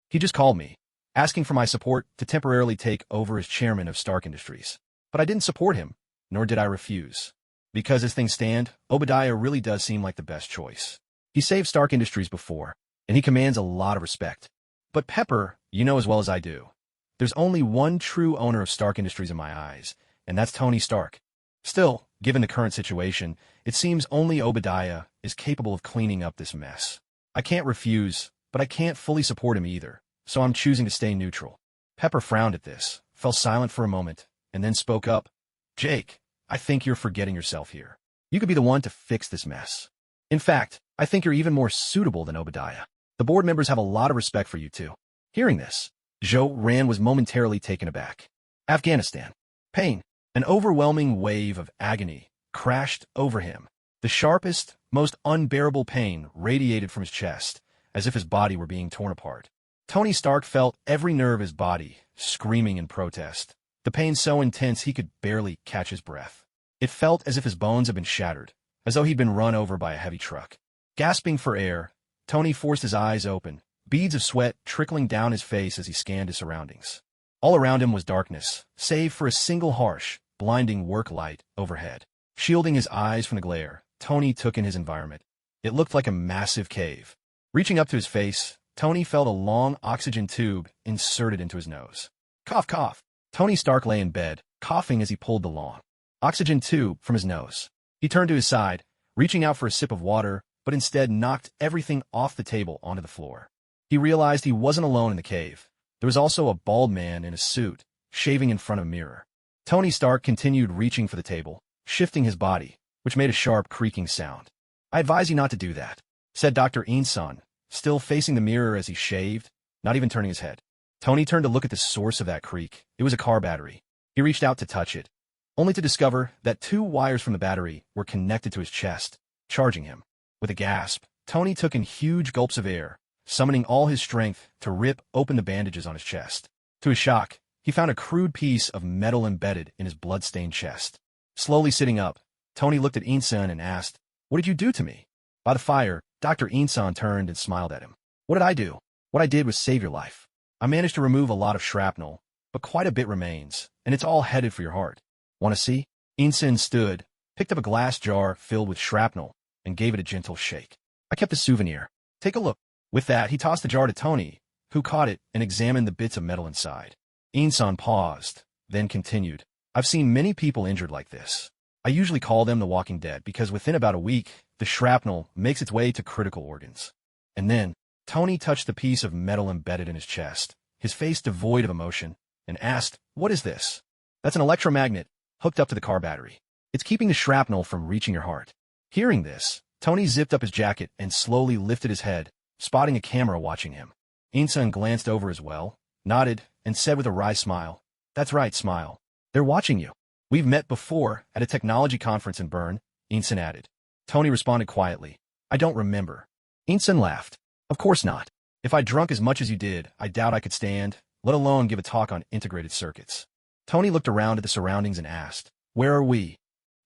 He just called me, asking for my support to temporarily take over as chairman of Stark Industries. But I didn't support him, nor did I refuse. Because as things stand, Obadiah really does seem like the best choice. He saved Stark Industries before, and he commands a lot of respect. But Pepper, you know as well as I do, there's only one true owner of Stark Industries in my eyes, and that's Tony Stark. Still, given the current situation, it seems only Obadiah is capable of cleaning up this mess. I can't refuse, but I can't fully support him either, so I'm choosing to stay neutral." Pepper frowned at this, fell silent for a moment, and then spoke up. "Jake, I think you're forgetting yourself here. You could be the one to fix this mess. In fact, I think you're even more suitable than Obadiah. The board members have a lot of respect for you too." Hearing this, Jo-Ren was momentarily taken aback. Afghanistan. Pain. An overwhelming wave of agony crashed over him. The sharpest, most unbearable pain radiated from his chest, as if his body were being torn apart. Tony Stark felt every nerve of his body screaming in protest, the pain so intense he could barely catch his breath. It felt as if his bones had been shattered, as though he'd been run over by a heavy truck. Gasping for air, Tony forced his eyes open, beads of sweat trickling down his face as he scanned his surroundings. All around him was darkness, save for a single harsh, blinding work light overhead. Shielding his eyes from the glare, Tony took in his environment. It looked like a massive cave. Reaching up to his face, Tony felt a long oxygen tube inserted into his nose. Cough, cough. Tony Stark lay in bed, coughing as he pulled the long oxygen tube from his nose. He turned to his side, reaching out for a sip of water, but instead knocked everything off the table onto the floor. He realized he wasn't alone in the cave. There was also a bald man in a suit, shaving in front of a mirror. Tony Stark continued reaching for the table, shifting his body, which made a sharp creaking sound. "I advise you not to do that," said Dr. Inson, still facing the mirror as he shaved, not even turning his head. Tony turned to look at the source of that creak. It was a car battery. He reached out to touch it, only to discover that 2 wires from the battery were connected to his chest, charging him. With a gasp, Tony took in huge gulps of air, summoning all his strength to rip open the bandages on his chest. To his shock, he found a crude piece of metal embedded in his blood-stained chest. Slowly sitting up, Tony looked at Insun and asked, "What did you do to me?" By the fire, Dr. Insun turned and smiled at him. "What did I do? What I did was save your life. I managed to remove a lot of shrapnel, but quite a bit remains, and it's all headed for your heart. Want to see?" Insun stood, picked up a glass jar filled with shrapnel, and gave it a gentle shake. "I kept the souvenir. Take a look." With that, he tossed the jar to Tony, who caught it and examined the bits of metal inside. Insun paused, then continued, "I've seen many people injured like this. I usually call them the walking dead because within about a week, the shrapnel makes its way to critical organs." And then, Tony touched the piece of metal embedded in his chest, his face devoid of emotion, and asked, "What is this?" "That's an electromagnet hooked up to the car battery. It's keeping the shrapnel from reaching your heart." Hearing this, Tony zipped up his jacket and slowly lifted his head, spotting a camera watching him. Insun glanced over as well, nodded, and said with a wry smile, "That's right, Smile. They're watching you. We've met before at a technology conference in Bern," Insun added. Tony responded quietly, "I don't remember." Insun laughed. "Of course not. If I drunk as much as you did, I doubt I could stand, let alone give a talk on integrated circuits." Tony looked around at the surroundings and asked, "Where are we?"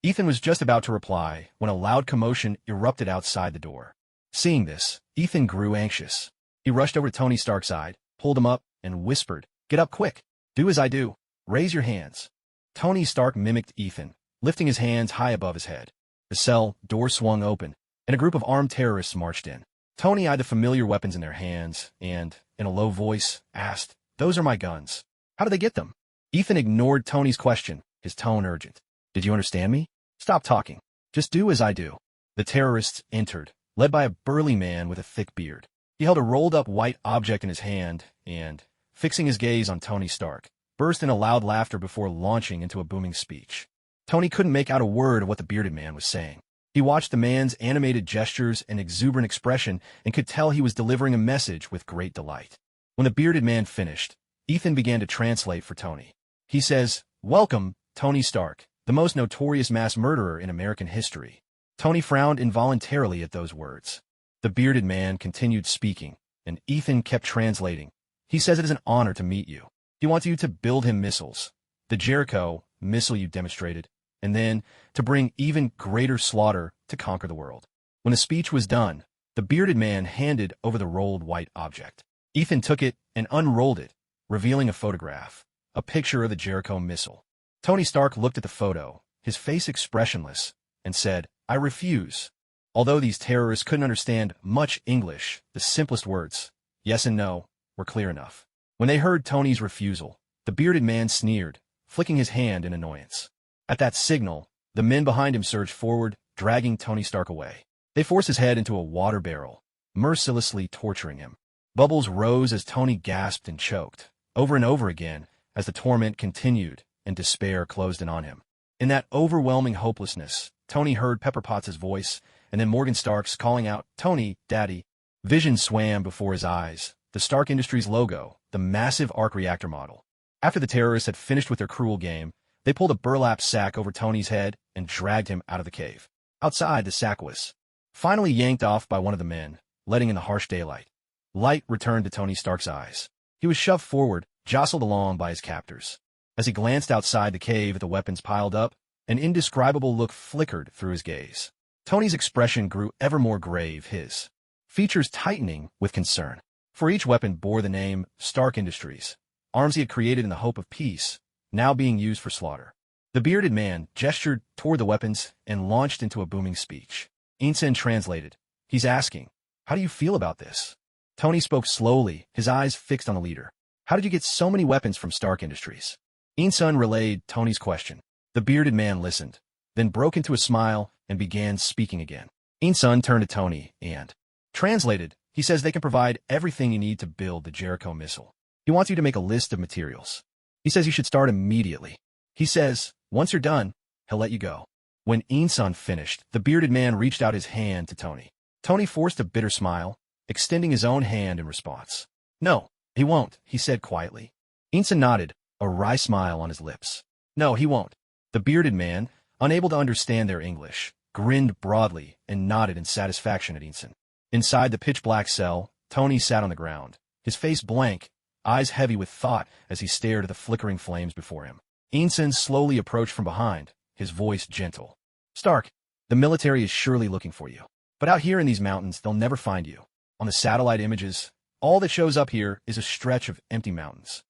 Ethan was just about to reply when a loud commotion erupted outside the door. Seeing this, Ethan grew anxious. He rushed over to Tony Stark's side, pulled him up, and whispered, "Get up quick. Do as I do. Raise your hands." Tony Stark mimicked Ethan, lifting his hands high above his head. The cell door swung open, and a group of armed terrorists marched in. Tony eyed the familiar weapons in their hands and, in a low voice, asked, "Those are my guns. How did they get them?" Ethan ignored Tony's question, his tone urgent. "Did you understand me? Stop talking. Just do as I do." The terrorists entered, led by a burly man with a thick beard. He held a rolled-up white object in his hand and, fixing his gaze on Tony Stark, burst into loud laughter before launching into a booming speech. Tony couldn't make out a word of what the bearded man was saying. He watched the man's animated gestures and exuberant expression and could tell he was delivering a message with great delight. When the bearded man finished, Ethan began to translate for Tony. He says, "Welcome, Tony Stark, the most notorious mass murderer in American history." Tony frowned involuntarily at those words. The bearded man continued speaking, and Ethan kept translating. "He says it is an honor to meet you. He wants you to build him missiles, the Jericho missile you demonstrated, and then to bring even greater slaughter to conquer the world." When the speech was done, the bearded man handed over the rolled white object. Ethan took it and unrolled it, revealing a photograph, a picture of the Jericho missile. Tony Stark looked at the photo, his face expressionless, and said, "I refuse." Although these terrorists couldn't understand much English, the simplest words, yes and no, were clear enough. When they heard Tony's refusal, the bearded man sneered, flicking his hand in annoyance. At that signal, the men behind him surged forward, dragging Tony Stark away. They forced his head into a water barrel, mercilessly torturing him. Bubbles rose as Tony gasped and choked, over and over again, as the torment continued and despair closed in on him. In that overwhelming hopelessness, Tony heard Pepper Potts' voice, and then Morgan Stark's calling out, "Tony, Daddy." Vision swam before his eyes, the Stark Industries logo, the massive arc reactor model. After the terrorists had finished with their cruel game, they pulled a burlap sack over Tony's head and dragged him out of the cave. Outside, the sack was finally yanked off by one of the men, letting in the harsh daylight. Light returned to Tony Stark's eyes. He was shoved forward, jostled along by his captors. As he glanced outside the cave at the weapons piled up, an indescribable look flickered through his gaze. Tony's expression grew ever more grave, his features tightening with concern. For each weapon bore the name Stark Industries, arms he had created in the hope of peace, now being used for slaughter. The bearded man gestured toward the weapons and launched into a booming speech. Insun translated. He's asking, "How do you feel about this?" Tony spoke slowly, his eyes fixed on the leader. "How did you get so many weapons from Stark Industries?" Insun relayed Tony's question. The bearded man listened, then broke into a smile and began speaking again. Insun turned to Tony and translated. He says they can provide everything you need to build the Jericho missile. He wants you to make a list of materials. He says you should start immediately. He says, once you're done, he'll let you go. When Insun finished, the bearded man reached out his hand to Tony. Tony forced a bitter smile, extending his own hand in response. "No, he won't," he said quietly. Insun nodded, a wry smile on his lips. "No, he won't." The bearded man, unable to understand their English, grinned broadly and nodded in satisfaction at Insun. Inside the pitch-black cell, Tony sat on the ground, his face blank, eyes heavy with thought as he stared at the flickering flames before him. Insun slowly approached from behind, his voice gentle. Stark, the military is surely looking for you. But out here in these mountains, they'll never find you. On the satellite images, all that shows up here is a stretch of empty mountains.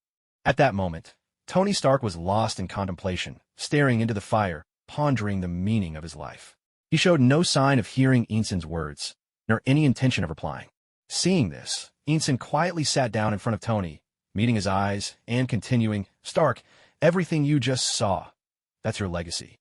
At that moment, Tony Stark was lost in contemplation, staring into the fire, pondering the meaning of his life. He showed no sign of hearing Ensign's words, nor any intention of replying. Seeing this, Ensign quietly sat down in front of Tony, meeting his eyes and continuing, Stark, everything you just saw, that's your legacy.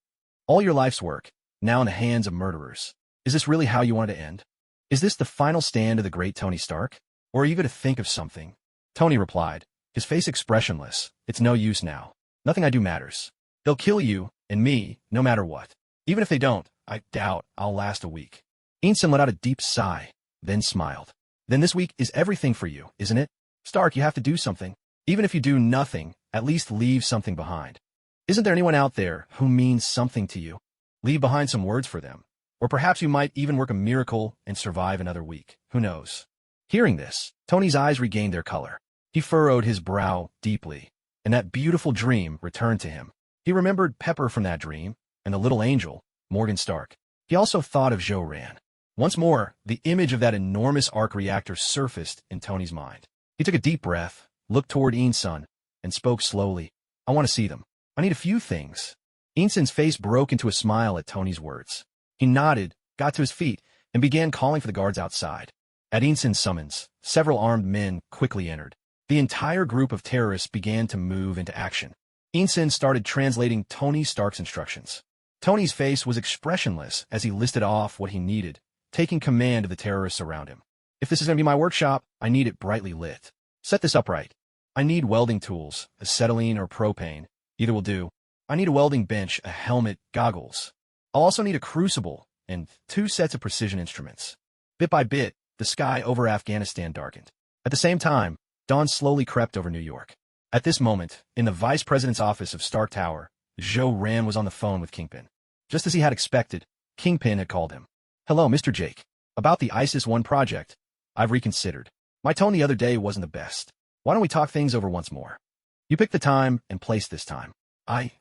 All your life's work, now in the hands of murderers. Is this really how you want it to end? Is this the final stand of the great Tony Stark? Or are you going to think of something? Tony replied, his face expressionless. It's no use now. Nothing I do matters. They'll kill you and me, no matter what. Even if they don't, I doubt I'll last a week. Ensign let out a deep sigh, then smiled. Then this week is everything for you, isn't it? Stark, you have to do something. Even if you do nothing, at least leave something behind. Isn't there anyone out there who means something to you? Leave behind some words for them. Or perhaps you might even work a miracle and survive another week. Who knows? Hearing this, Tony's eyes regained their color. He furrowed his brow deeply, and that beautiful dream returned to him. He remembered Pepper from that dream, and the little angel, Morgan Stark. He also thought of Zhou Ran. Once more, the image of that enormous arc reactor surfaced in Tony's mind. He took a deep breath, looked toward Ensign, and spoke slowly. I want to see them. I need a few things. Ensign's face broke into a smile at Tony's words. He nodded, got to his feet, and began calling for the guards outside. At Ensign's summons, several armed men quickly entered. The entire group of terrorists began to move into action. Ensign started translating Tony Stark's instructions. Tony's face was expressionless as he listed off what he needed, taking command of the terrorists around him. If this is going to be my workshop, I need it brightly lit. Set this up right. I need welding tools, acetylene or propane. Either will do. I need a welding bench, a helmet, goggles. I'll also need a crucible and 2 sets of precision instruments. Bit by bit, the sky over Afghanistan darkened. At the same time, dawn slowly crept over New York. At this moment, in the vice president's office of Stark Tower, Zhou Ran was on the phone with Kingpin. Just as he had expected, Kingpin had called him. Hello, Mr. Jake. About the ISIS-1 project, I've reconsidered. My tone the other day wasn't the best. Why don't we talk things over once more? You pick the time and place this time.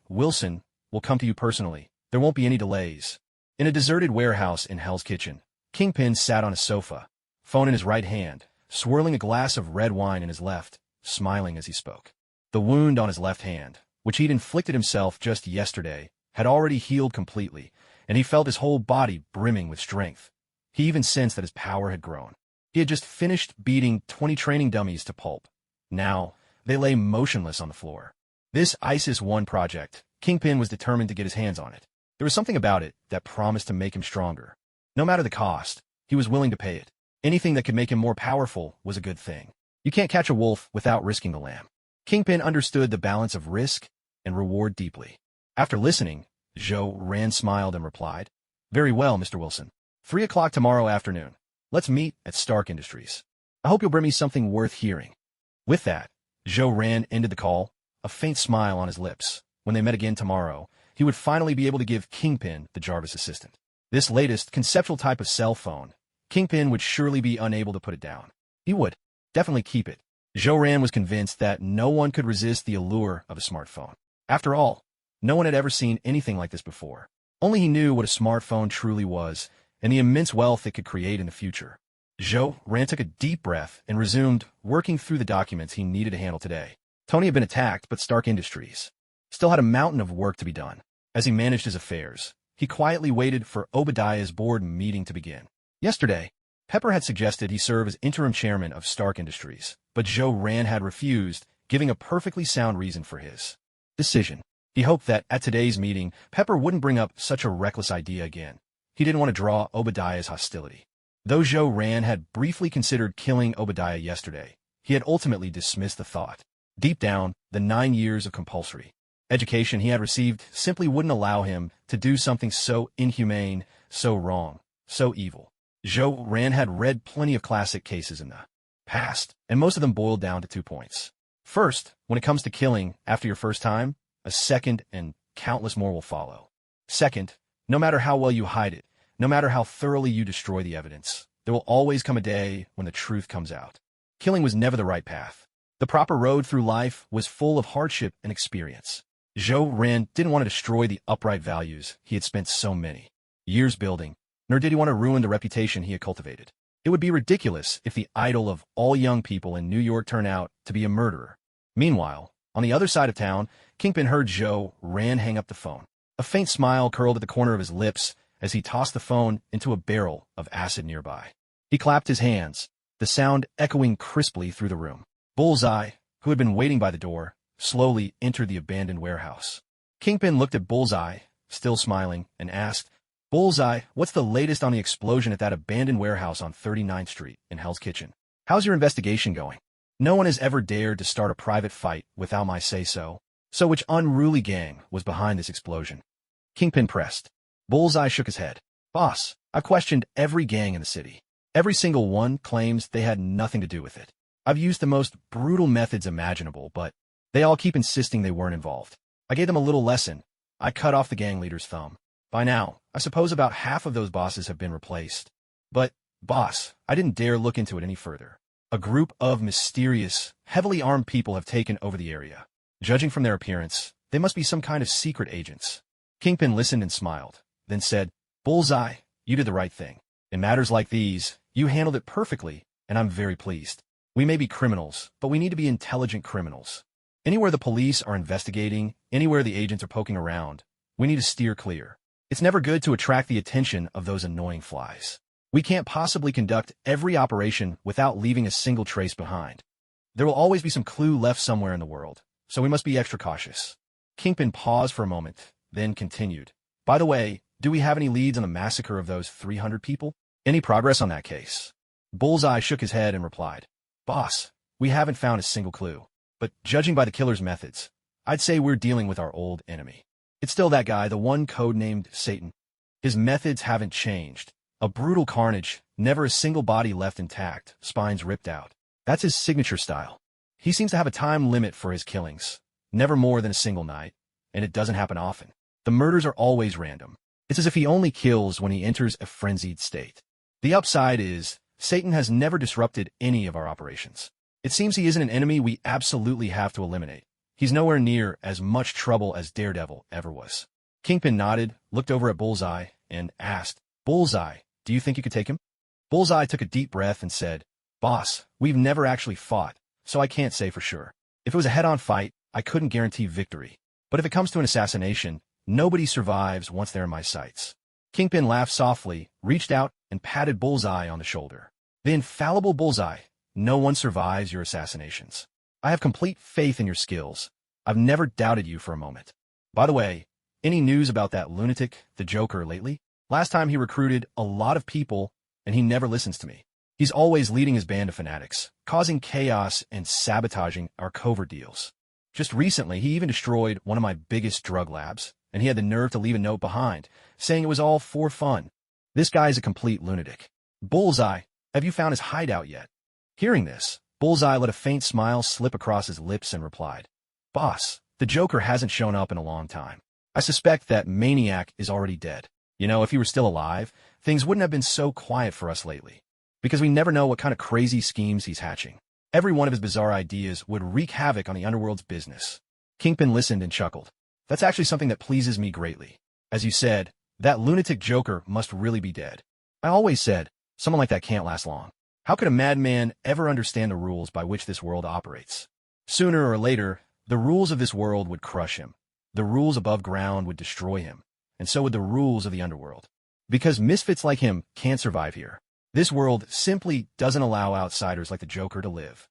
Wilson, will come to you personally. There won't be any delays. In a deserted warehouse in Hell's Kitchen, Kingpin sat on a sofa, phone in his right hand, swirling a glass of red wine in his left, smiling as he spoke. The wound on his left hand, which he'd inflicted himself just yesterday, had already healed completely, and he felt his whole body brimming with strength. He even sensed that his power had grown. He had just finished beating 20 training dummies to pulp. Now, they lay motionless on the floor. This ISIS-1 project, Kingpin was determined to get his hands on it. There was something about it that promised to make him stronger. No matter the cost, he was willing to pay it. Anything that could make him more powerful was a good thing. You can't catch a wolf without risking the lamb. Kingpin understood the balance of risk and reward deeply. After listening, Zhou Ran smiled and replied, Very well, Mr. Wilson. 3 o'clock tomorrow afternoon. Let's meet at Stark Industries. I hope you'll bring me something worth hearing. With that, Zhou Ran ended the call, a faint smile on his lips. When they met again tomorrow, he would finally be able to give Kingpin the Jarvis assistant. This latest conceptual type of cell phone, Kingpin would surely be unable to put it down. He would definitely keep it. Zhou Ran was convinced that no one could resist the allure of a smartphone. After all, no one had ever seen anything like this before. Only he knew what a smartphone truly was and the immense wealth it could create in the future. Zhou Ran took a deep breath and resumed working through the documents he needed to handle today. Tony had been attacked, but Stark Industries still had a mountain of work to be done. As he managed his affairs, he quietly waited for Obadiah's board meeting to begin. Yesterday, Pepper had suggested he serve as interim chairman of Stark Industries, but Zhou Ran had refused, giving a perfectly sound reason for his decision. He hoped that at today's meeting, Pepper wouldn't bring up such a reckless idea again. He didn't want to draw Obadiah's hostility. Though Zhou Ran had briefly considered killing Obadiah yesterday, he had ultimately dismissed the thought. Deep down, the 9 years of compulsory education he had received simply wouldn't allow him to do something so inhumane, so wrong, so evil. Zhou Ran had read plenty of classic cases in the past, and most of them boiled down to 2 points. First, when it comes to killing after your first time, a second and countless more will follow. Second, no matter how well you hide it, no matter how thoroughly you destroy the evidence, there will always come a day when the truth comes out. Killing was never the right path. The proper road through life was full of hardship and experience. Zhou didn't want to destroy the upright values he had spent so many years building, nor did he want to ruin the reputation he had cultivated. It would be ridiculous if the idol of all young people in New York turned out to be a murderer. Meanwhile, on the other side of town, Kingpin heard Zhou hang up the phone. A faint smile curled at the corner of his lips as he tossed the phone into a barrel of acid nearby. He clapped his hands, the sound echoing crisply through the room. Bullseye, who had been waiting by the door, slowly entered the abandoned warehouse. Kingpin looked at Bullseye, still smiling, and asked, "Bullseye, what's the latest on the explosion at that abandoned warehouse on 39th Street in Hell's Kitchen? How's your investigation going? No one has ever dared to start a private fight without my say-so. So which unruly gang was behind this explosion?" Kingpin pressed. Bullseye shook his head. "Boss, I questioned every gang in the city. Every single one claims they had nothing to do with it. I've used the most brutal methods imaginable, but they all keep insisting they weren't involved. I gave them a little lesson. I cut off the gang leader's thumb. By now, I suppose about half of those bosses have been replaced. But, boss, I didn't dare look into it any further. A group of mysterious, heavily armed people have taken over the area. Judging from their appearance, they must be some kind of secret agents." Kingpin listened and smiled, then said, "Bullseye, you did the right thing. In matters like these, you handled it perfectly, and I'm very pleased. We may be criminals, but we need to be intelligent criminals. Anywhere the police are investigating, anywhere the agents are poking around, we need to steer clear. It's never good to attract the attention of those annoying flies. We can't possibly conduct every operation without leaving a single trace behind. There will always be some clue left somewhere in the world, so we must be extra cautious." Kingpin paused for a moment, then continued, "By the way, do we have any leads on the massacre of those 300 people? Any progress on that case?" Bullseye shook his head and replied, "Boss, we haven't found a single clue. But judging by the killer's methods, I'd say we're dealing with our old enemy. It's still that guy, the one codenamed Satan. His methods haven't changed. A brutal carnage, never a single body left intact, spines ripped out. That's his signature style. He seems to have a time limit for his killings, never more than a single night, and it doesn't happen often. The murders are always random. It's as if he only kills when he enters a frenzied state. The upside is, Satan has never disrupted any of our operations. It seems he isn't an enemy we absolutely have to eliminate. He's nowhere near as much trouble as Daredevil ever was." Kingpin nodded, looked over at Bullseye, and asked, "Bullseye, do you think you could take him?" Bullseye took a deep breath and said, "Boss, we've never actually fought, so I can't say for sure. If it was a head-on fight, I couldn't guarantee victory. But if it comes to an assassination, nobody survives once they're in my sights." Kingpin laughed softly, reached out, and patted Bullseye on the shoulder. "The infallible Bullseye. No one survives your assassinations. I have complete faith in your skills. I've never doubted you for a moment. By the way, any news about that lunatic, the Joker, lately? Last time he recruited a lot of people, and he never listens to me. He's always leading his band of fanatics, causing chaos and sabotaging our covert deals. Just recently, he even destroyed one of my biggest drug labs, and he had the nerve to leave a note behind, saying it was all for fun. This guy is a complete lunatic. Bullseye, have you found his hideout yet?" Hearing this, Bullseye let a faint smile slip across his lips and replied, "Boss, the Joker hasn't shown up in a long time. I suspect that maniac is already dead. You know, if he were still alive, things wouldn't have been so quiet for us lately. Because we never know what kind of crazy schemes he's hatching. Every one of his bizarre ideas would wreak havoc on the underworld's business." Kingpin listened and chuckled. "That's actually something that pleases me greatly. As you said, that lunatic Joker must really be dead. I always said, someone like that can't last long. How could a madman ever understand the rules by which this world operates? Sooner or later, the rules of this world would crush him. The rules above ground would destroy him, and so would the rules of the underworld. Because misfits like him can't survive here. This world simply doesn't allow outsiders like the Joker to live."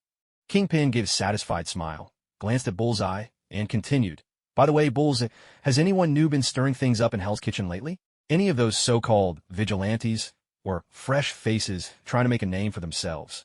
Kingpin gave a satisfied smile, glanced at Bullseye, and continued, "By the way, Bullseye, has anyone new been stirring things up in Hell's Kitchen lately? Any of those so-called vigilantes? Or fresh faces trying to make a name for themselves?"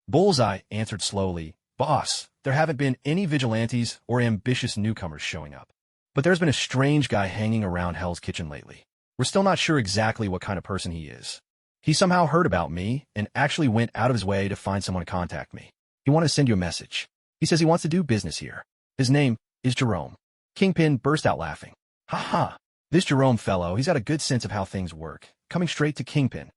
Bullseye answered slowly, "Boss, there haven't been any vigilantes or ambitious newcomers showing up. But there's been a strange guy hanging around Hell's Kitchen lately. We're still not sure exactly what kind of person he is. He somehow heard about me and actually went out of his way to find someone to contact me. He wanted to send you a message. He says he wants to do business here. His name is Jerome." Kingpin burst out laughing. "Ha ha! This Jerome fellow, he's got a good sense of how things work, coming straight to Kingpin.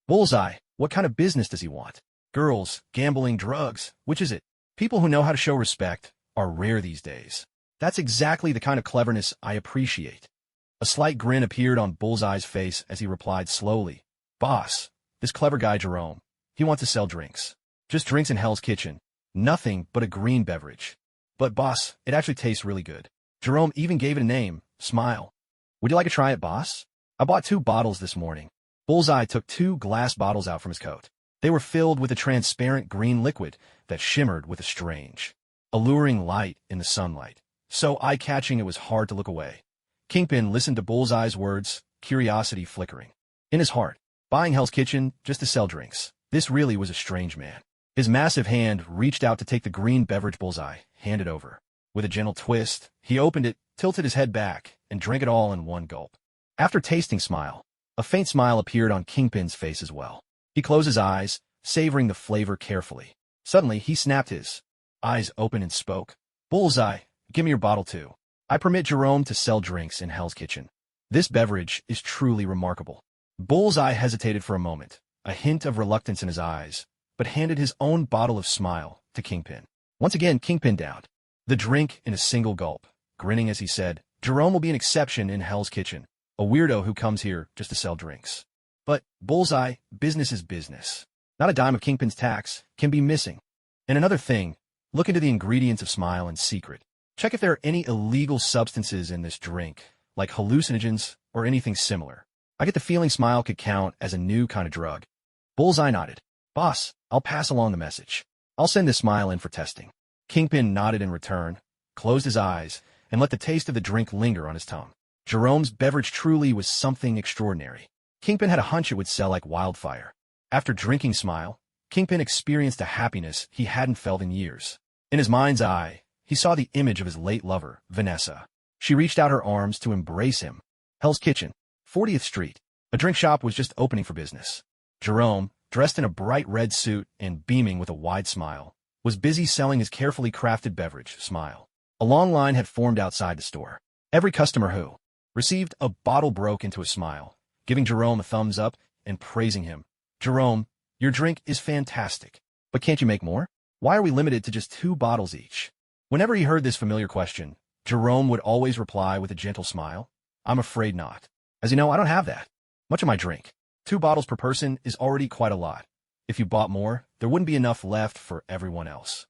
Bullseye, what kind of business does he want? Girls, gambling, drugs, which is it? People who know how to show respect are rare these days. That's exactly the kind of cleverness I appreciate. A slight grin appeared on Bullseye's face as he replied slowly, Boss, this clever guy Jerome, he wants to sell drinks. Just drinks in Hell's Kitchen. Nothing but a green beverage. But boss, it actually tastes really good. Jerome even gave it a name, S.H.I.E.L.D. Would you like to try it, boss? I bought 2 bottles this morning. Bullseye took 2 glass bottles out from his coat. They were filled with a transparent green liquid that shimmered with a strange, alluring light in the sunlight. So eye-catching it was hard to look away. Kingpin listened to Bullseye's words, curiosity flickering. In his heart, buying Hell's Kitchen just to sell drinks. This really was a strange man. His massive hand reached out to take the green beverage Bullseye handed over. With a gentle twist, he opened it, tilted his head back, and drank it all in one gulp. After tasting S.H.I.E.L.D, a faint smile appeared on Kingpin's face as well. He closed his eyes, savoring the flavor carefully. Suddenly, he snapped his eyes open and spoke. Bullseye, give me your bottle too. I permit Jerome to sell drinks in Hell's Kitchen. This beverage is truly remarkable. Bullseye hesitated for a moment, a hint of reluctance in his eyes, but handed his own bottle of S.H.I.E.L.D to Kingpin. Once again, Kingpin downed the drink in a single gulp, grinning as he said, Jerome will be an exception in Hell's Kitchen, a weirdo who comes here just to sell drinks. But, Bullseye, business is business. Not a dime of Kingpin's tax can be missing. And another thing, look into the ingredients of S.H.I.E.L.D in secret. Check if there are any illegal substances in this drink, like hallucinogens or anything similar. I get the feeling S.H.I.E.L.D could count as a new kind of drug. Bullseye nodded. Boss, I'll pass along the message. I'll send this S.H.I.E.L.D in for testing. Kingpin nodded in return, closed his eyes, and let the taste of the drink linger on his tongue. Jerome's beverage truly was something extraordinary. Kingpin had a hunch it would sell like wildfire. After drinking S.H.I.E.L.D, Kingpin experienced a happiness he hadn't felt in years. In his mind's eye, he saw the image of his late lover, Vanessa. She reached out her arms to embrace him. Hell's Kitchen, 40th Street. A drink shop was just opening for business. Jerome, dressed in a bright red suit and beaming with a wide smile, was busy selling his carefully crafted beverage, S.H.I.E.L.D. A long line had formed outside the store. Every customer who received a bottle broke into a smile, giving Jerome a thumbs up and praising him. Jerome, your drink is fantastic. But can't you make more? Why are we limited to just 2 bottles each? Whenever he heard this familiar question, Jerome would always reply with a gentle smile, I'm afraid not. As you know, I don't have that much of my drink. 2 bottles per person is already quite a lot. If you bought more, there wouldn't be enough left for everyone else.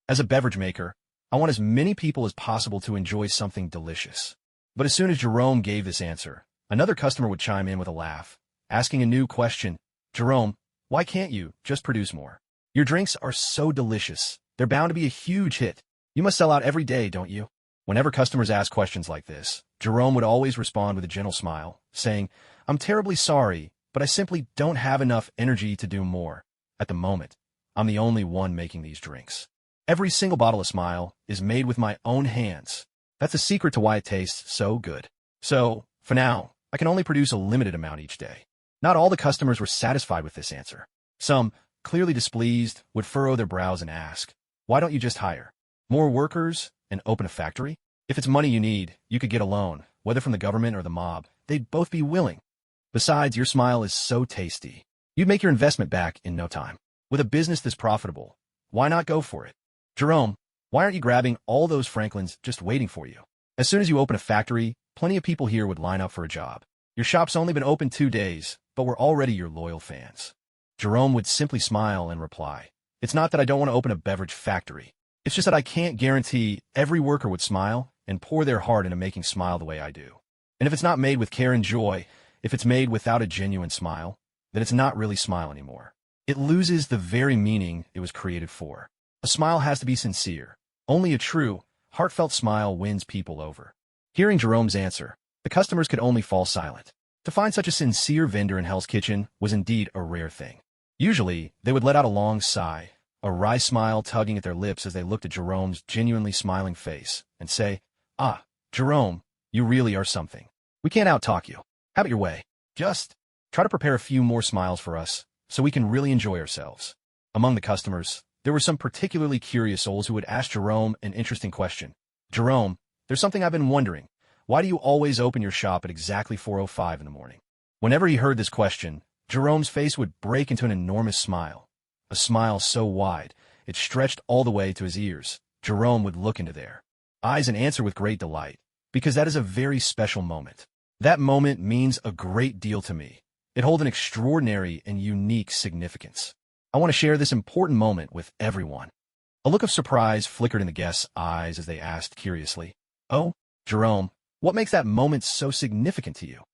As a beverage maker, I want as many people as possible to enjoy something delicious. But as soon as Jerome gave this answer, another customer would chime in with a laugh, asking a new question. Jerome, why can't you just produce more? Your drinks are so delicious. They're bound to be a huge hit. You must sell out every day, don't you? Whenever customers asked questions like this, Jerome would always respond with a gentle smile, saying, I'm terribly sorry, but I simply don't have enough energy to do more. At the moment, I'm the only one making these drinks. Every single bottle of S.H.I.E.L.D is made with my own hands. That's the secret to why it tastes so good. So, for now, I can only produce a limited amount each day. Not all the customers were satisfied with this answer. Some, clearly displeased, would furrow their brows and ask, why don't you just hire more workers and open a factory? If it's money you need, you could get a loan, whether from the government or the mob. They'd both be willing. Besides, your S.H.I.E.L.D is so tasty. You'd make your investment back in no time. With a business this profitable, why not go for it? Jerome, why aren't you grabbing all those Franklins just waiting for you? As soon as you open a factory, plenty of people here would line up for a job. Your shop's only been open 2 days, but we're already your loyal fans. Jerome would simply smile and reply, it's not that I don't want to open a beverage factory. It's just that I can't guarantee every worker would smile and pour their heart into making S.H.I.E.L.D the way I do. And if it's not made with care and joy, if it's made without a genuine smile, then it's not really S.H.I.E.L.D anymore. It loses the very meaning it was created for. A smile has to be sincere. Only a true, heartfelt smile wins people over. Hearing Jerome's answer, the customers could only fall silent. To find such a sincere vendor in Hell's Kitchen was indeed a rare thing. Usually, they would let out a long sigh, a wry smile tugging at their lips as they looked at Jerome's genuinely smiling face, and say, Ah, Jerome, you really are something. We can't out-talk you. Have it your way. Just try to prepare a few more smiles for us, so we can really enjoy ourselves. Among the customers, there were some particularly curious souls who would ask Jerome an interesting question. Jerome, there's something I've been wondering. Why do you always open your shop at exactly 4:05 in the morning? Whenever he heard this question, Jerome's face would break into an enormous smile. A smile so wide, it stretched all the way to his ears. Jerome would look into there. eyes and answer with great delight, because that is a very special moment. That moment means a great deal to me. It holds an extraordinary and unique significance. I want to share this important moment with everyone. A look of surprise flickered in the guests' eyes as they asked curiously, "Oh, Jerome, what makes that moment so significant to you?"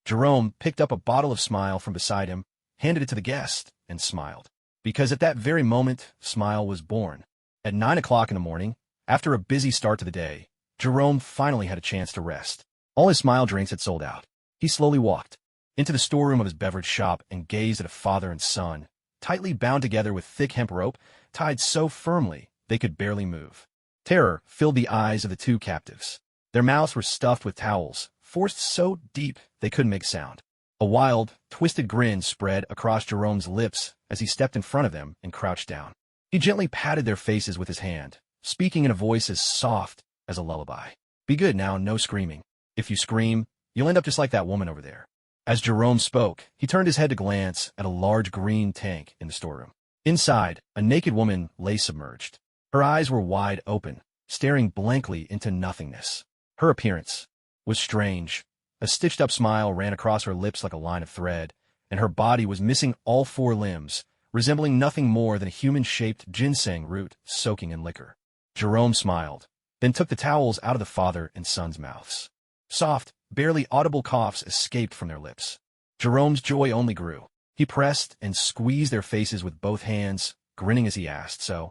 Jerome picked up a bottle of Smile from beside him, handed it to the guest, and smiled. Because at that very moment, Smile was born. At 9 o'clock in the morning, after a busy start to the day, Jerome finally had a chance to rest. All his Smile drinks had sold out. He slowly walked into the storeroom of his beverage shop and gazed at a father and son, tightly bound together with thick hemp rope, tied so firmly they could barely move. Terror filled the eyes of the two captives. Their mouths were stuffed with towels, forced so deep they couldn't make sound. A wild, twisted grin spread across Jerome's lips as he stepped in front of them and crouched down. He gently patted their faces with his hand, speaking in a voice as soft as a lullaby. "Be good now, no screaming. If you scream, you'll end up just like that woman over there." As Jerome spoke, he turned his head to glance at a large green tank in the storeroom. Inside, a naked woman lay submerged. Her eyes were wide open, staring blankly into nothingness. Her appearance was strange. A stitched-up smile ran across her lips like a line of thread, and her body was missing all four limbs, resembling nothing more than a human-shaped ginseng root soaking in liquor. Jerome smiled, then took the towels out of the father and son's mouths. Soft, barely audible coughs escaped from their lips. Jerome's joy only grew. He pressed and squeezed their faces with both hands, grinning as he asked, "So,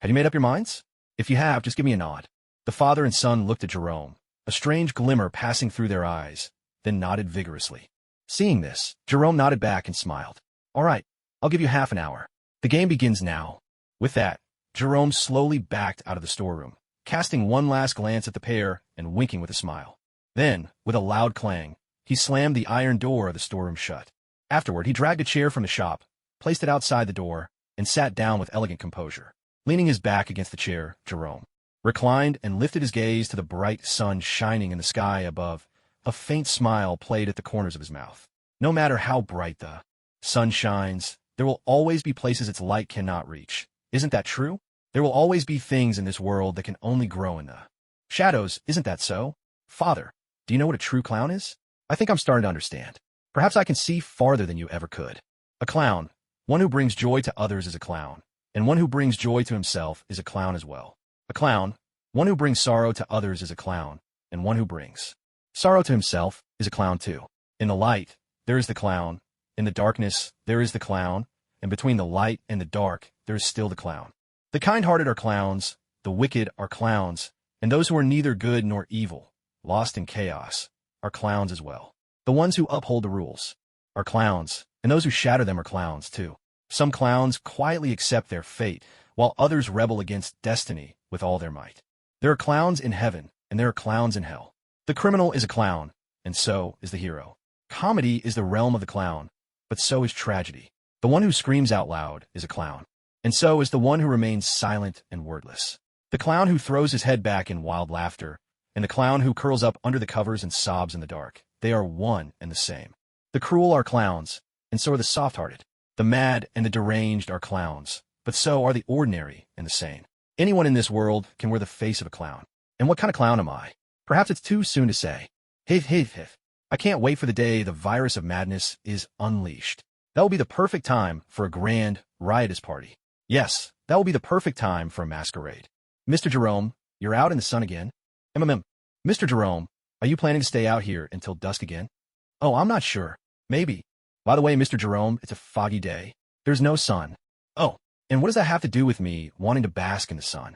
have you made up your minds? If you have, just give me a nod." The father and son looked at Jerome, a strange glimmer passing through their eyes, then nodded vigorously. Seeing this, Jerome nodded back and smiled. "All right, I'll give you half an hour. The game begins now." With that, Jerome slowly backed out of the storeroom, casting one last glance at the pair and winking with a smile. Then, with a loud clang, he slammed the iron door of the storeroom shut. Afterward, he dragged a chair from the shop, placed it outside the door, and sat down with elegant composure. Leaning his back against the chair, Jerome reclined and lifted his gaze to the bright sun shining in the sky above. A faint smile played at the corners of his mouth. No matter how bright the sun shines, there will always be places its light cannot reach. Isn't that true? There will always be things in this world that can only grow in the shadows. Isn't that so? Father, do you know what a true clown is? I think I'm starting to understand. Perhaps I can see farther than you ever could. A clown, one who brings joy to others, is a clown, and one who brings joy to himself is a clown as well. A clown, one who brings sorrow to others, is a clown, and one who brings sorrow to himself is a clown too. In the light, there is the clown. In the darkness, there is the clown. And between the light and the dark, there is still the clown. The kind-hearted are clowns, the wicked are clowns, and those who are neither good nor evil, lost in chaos, are clowns as well. The ones who uphold the rules are clowns, and those who shatter them are clowns too. Some clowns quietly accept their fate, while others rebel against destiny with all their might. There are clowns in heaven, and there are clowns in hell. The criminal is a clown, and so is the hero. Comedy is the realm of the clown, but so is tragedy. The one who screams out loud is a clown, and so is the one who remains silent and wordless. The clown who throws his head back in wild laughter, and the clown who curls up under the covers and sobs in the dark, they are one and the same. The cruel are clowns, and so are the soft-hearted. The mad and the deranged are clowns, but so are the ordinary and the sane. Anyone in this world can wear the face of a clown. And what kind of clown am I? Perhaps it's too soon to say. Hiv. I can't wait for the day the virus of madness is unleashed. That will be the perfect time for a grand, riotous party. Yes, that will be the perfect time for a masquerade. Mr. Jerome, you're out in the sun again? Mr. Jerome, are you planning to stay out here until dusk again? Oh, I'm not sure. Maybe. By the way, Mr. Jerome, it's a foggy day. There's no sun. Oh, and what does that have to do with me wanting to bask in the sun?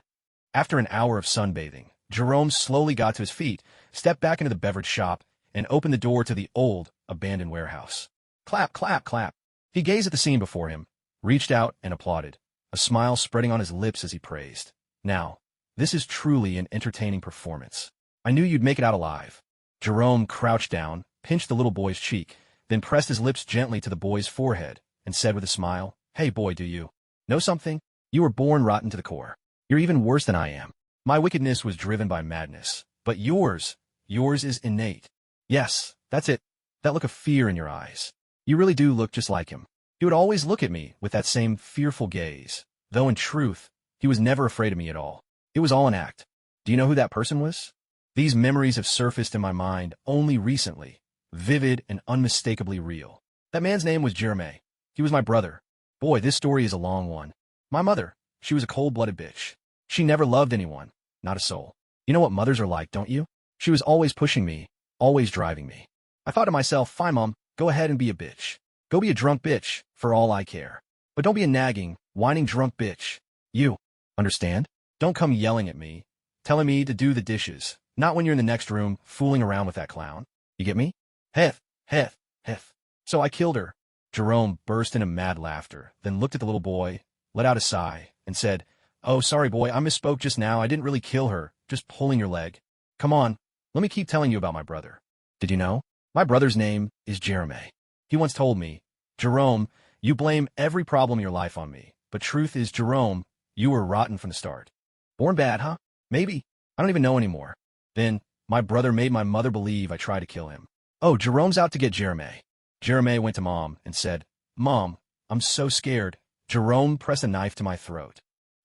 After an hour of sunbathing, Jerome slowly got to his feet, stepped back into the beverage shop, and opened the door to the old, abandoned warehouse. Clap, clap, clap. He gazed at the scene before him, reached out and applauded, a smile spreading on his lips as he praised. Now, this is truly an entertaining performance. I knew you'd make it out alive. Jerome crouched down, pinched the little boy's cheek, then pressed his lips gently to the boy's forehead, and said with a smile, "Hey boy, do you know something? You were born rotten to the core. You're even worse than I am. My wickedness was driven by madness, but yours is innate. Yes, that's it, that look of fear in your eyes. You really do look just like him. He would always look at me with that same fearful gaze, though in truth, he was never afraid of me at all. It was all an act. Do you know who that person was? These memories have surfaced in my mind only recently, vivid and unmistakably real. That man's name was Jeremy. He was my brother. Boy, this story is a long one. My mother, she was a cold-blooded bitch. She never loved anyone, not a soul. You know what mothers are like, don't you? She was always pushing me, always driving me. I thought to myself, fine mom, go ahead and be a bitch. Go be a drunk bitch, for all I care. But don't be a nagging, whining drunk bitch. You, understand? Don't come yelling at me, telling me to do the dishes, not when you're in the next room, fooling around with that clown. You get me? Heth, heth, heth. So I killed her. Jerome burst into mad laughter, then looked at the little boy, let out a sigh, and said, "Oh, sorry boy, I misspoke just now. I didn't really kill her, just pulling your leg. Come on, let me keep telling you about my brother. Did you know? My brother's name is Jeremy. He once told me, 'Jerome, you blame every problem in your life on me. But truth is, Jerome, you were rotten from the start.' Born bad, huh? Maybe. I don't even know anymore. Then, my brother made my mother believe I tried to kill him. Oh, Jerome's out to get Jeremy." Jeremy went to Mom and said, "Mom, I'm so scared." Jerome pressed a knife to my throat.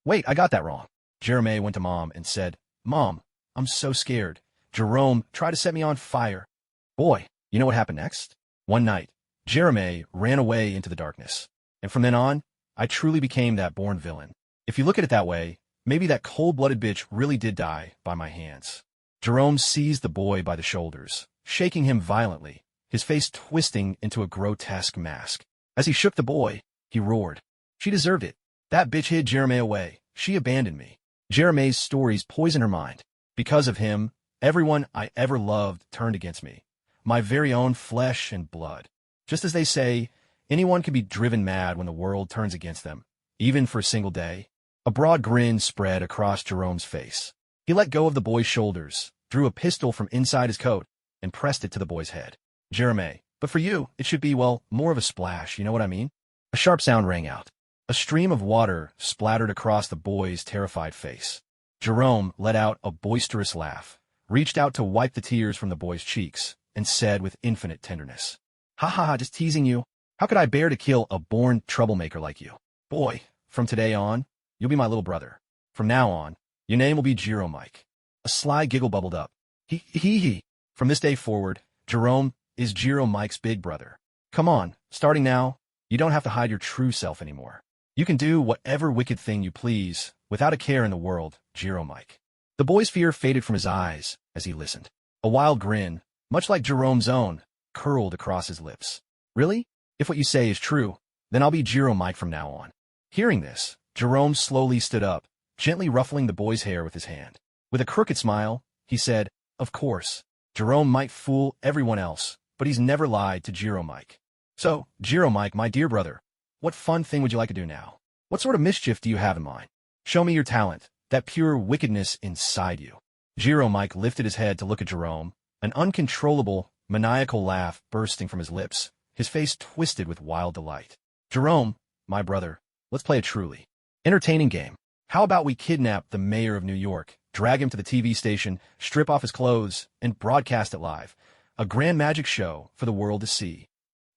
"Wait, I got that wrong." Jeremy went to Mom and said, "Mom, I'm so scared. Jerome tried to set me on fire." Boy, you know what happened next? One night, Jeremy ran away into the darkness. And from then on, I truly became that born villain. If you look at it that way, maybe that cold-blooded bitch really did die by my hands. Jerome seized the boy by the shoulders, shaking him violently, his face twisting into a grotesque mask. As he shook the boy, he roared, "She deserved it. That bitch hid Jeremy away. She abandoned me." Jeremy's stories poisoned her mind. Because of him, everyone I ever loved turned against me. My very own flesh and blood. Just as they say, anyone can be driven mad when the world turns against them, even for a single day. A broad grin spread across Jerome's face. He let go of the boy's shoulders, drew a pistol from inside his coat, and pressed it to the boy's head. "Jeremy, but for you, it should be, well, more of a splash, you know what I mean?" A sharp sound rang out. A stream of water splattered across the boy's terrified face. Jerome let out a boisterous laugh, reached out to wipe the tears from the boy's cheeks, and said with infinite tenderness, "Ha ha ha, just teasing you. How could I bear to kill a born troublemaker like you? Boy, from today on, you'll be my little brother. From now on, your name will be Jiro Mike." A sly giggle bubbled up. He. From this day forward, Jerome is Jiro Mike's big brother. Come on, starting now, you don't have to hide your true self anymore. You can do whatever wicked thing you please, without a care in the world, Jiro Mike. The boy's fear faded from his eyes as he listened. A wild grin, much like Jerome's own, curled across his lips. "Really? If what you say is true, then I'll be Jiro Mike from now on." Hearing this, Jerome slowly stood up, gently ruffling the boy's hair with his hand. With a crooked smile, he said, "Of course, Jerome might fool everyone else, but he's never lied to Jiro Mike. So, Jiro Mike, my dear brother, what fun thing would you like to do now? What sort of mischief do you have in mind? Show me your talent, that pure wickedness inside you." Jiro Mike lifted his head to look at Jerome, an uncontrollable, maniacal laugh bursting from his lips, his face twisted with wild delight. "Jerome, my brother, let's play a truly entertaining game. How about we kidnap the mayor of New York, drag him to the TV station, strip off his clothes, and broadcast it live? A grand magic show for the world to see."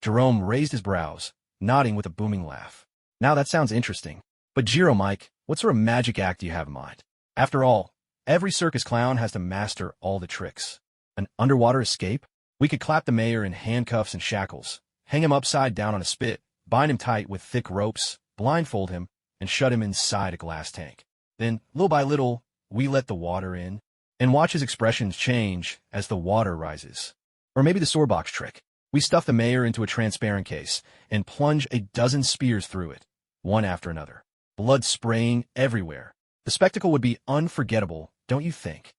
Jerome raised his brows, nodding with a booming laugh. "Now that sounds interesting. But Jiro Mike, what sort of magic act do you have in mind? After all, every circus clown has to master all the tricks. An underwater escape? We could clap the mayor in handcuffs and shackles, hang him upside down on a spit, bind him tight with thick ropes, blindfold him, and shut him inside a glass tank. Then, little by little, we let the water in, and watch his expressions change as the water rises. Or maybe the swordbox trick. We stuff the mayor into a transparent case and plunge a dozen spears through it, one after another, blood spraying everywhere. The spectacle would be unforgettable, don't you think?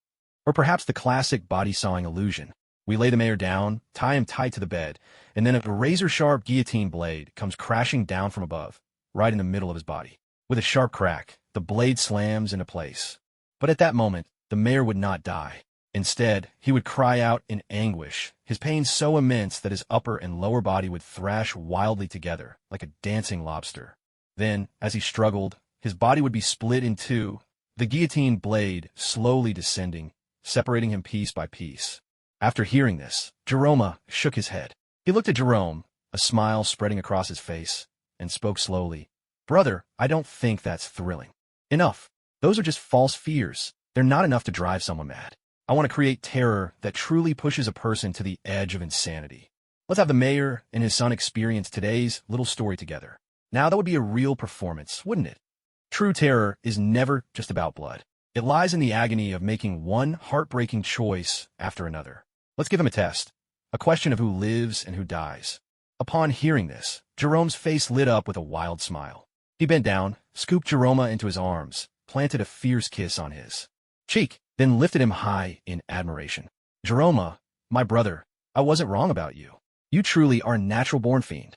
Or perhaps the classic body-sawing illusion. We lay the mayor down, tie him tight to the bed, and then a razor-sharp guillotine blade comes crashing down from above, right in the middle of his body. With a sharp crack, the blade slams into place. But at that moment, the mayor would not die. Instead, he would cry out in anguish, his pain so immense that his upper and lower body would thrash wildly together, like a dancing lobster. Then, as he struggled, his body would be split in two, the guillotine blade slowly descending, separating him piece by piece. After hearing this, Jerome shook his head. He looked at Jerome, a smile spreading across his face, and spoke slowly. "Brother, I don't think that's thrilling. Enough. Those are just false fears. They're not enough to drive someone mad. I want to create terror that truly pushes a person to the edge of insanity. Let's have the mayor and his son experience today's little story together. Now that would be a real performance, wouldn't it? True terror is never just about blood. It lies in the agony of making one heartbreaking choice after another. Let's give him a test. A question of who lives and who dies. Upon hearing this, Jerome's face lit up with a wild smile. He bent down, scooped Jerome into his arms, planted a fierce kiss on his cheek, then lifted him high in admiration. Jerome, my brother, I wasn't wrong about you. You truly are a natural-born fiend.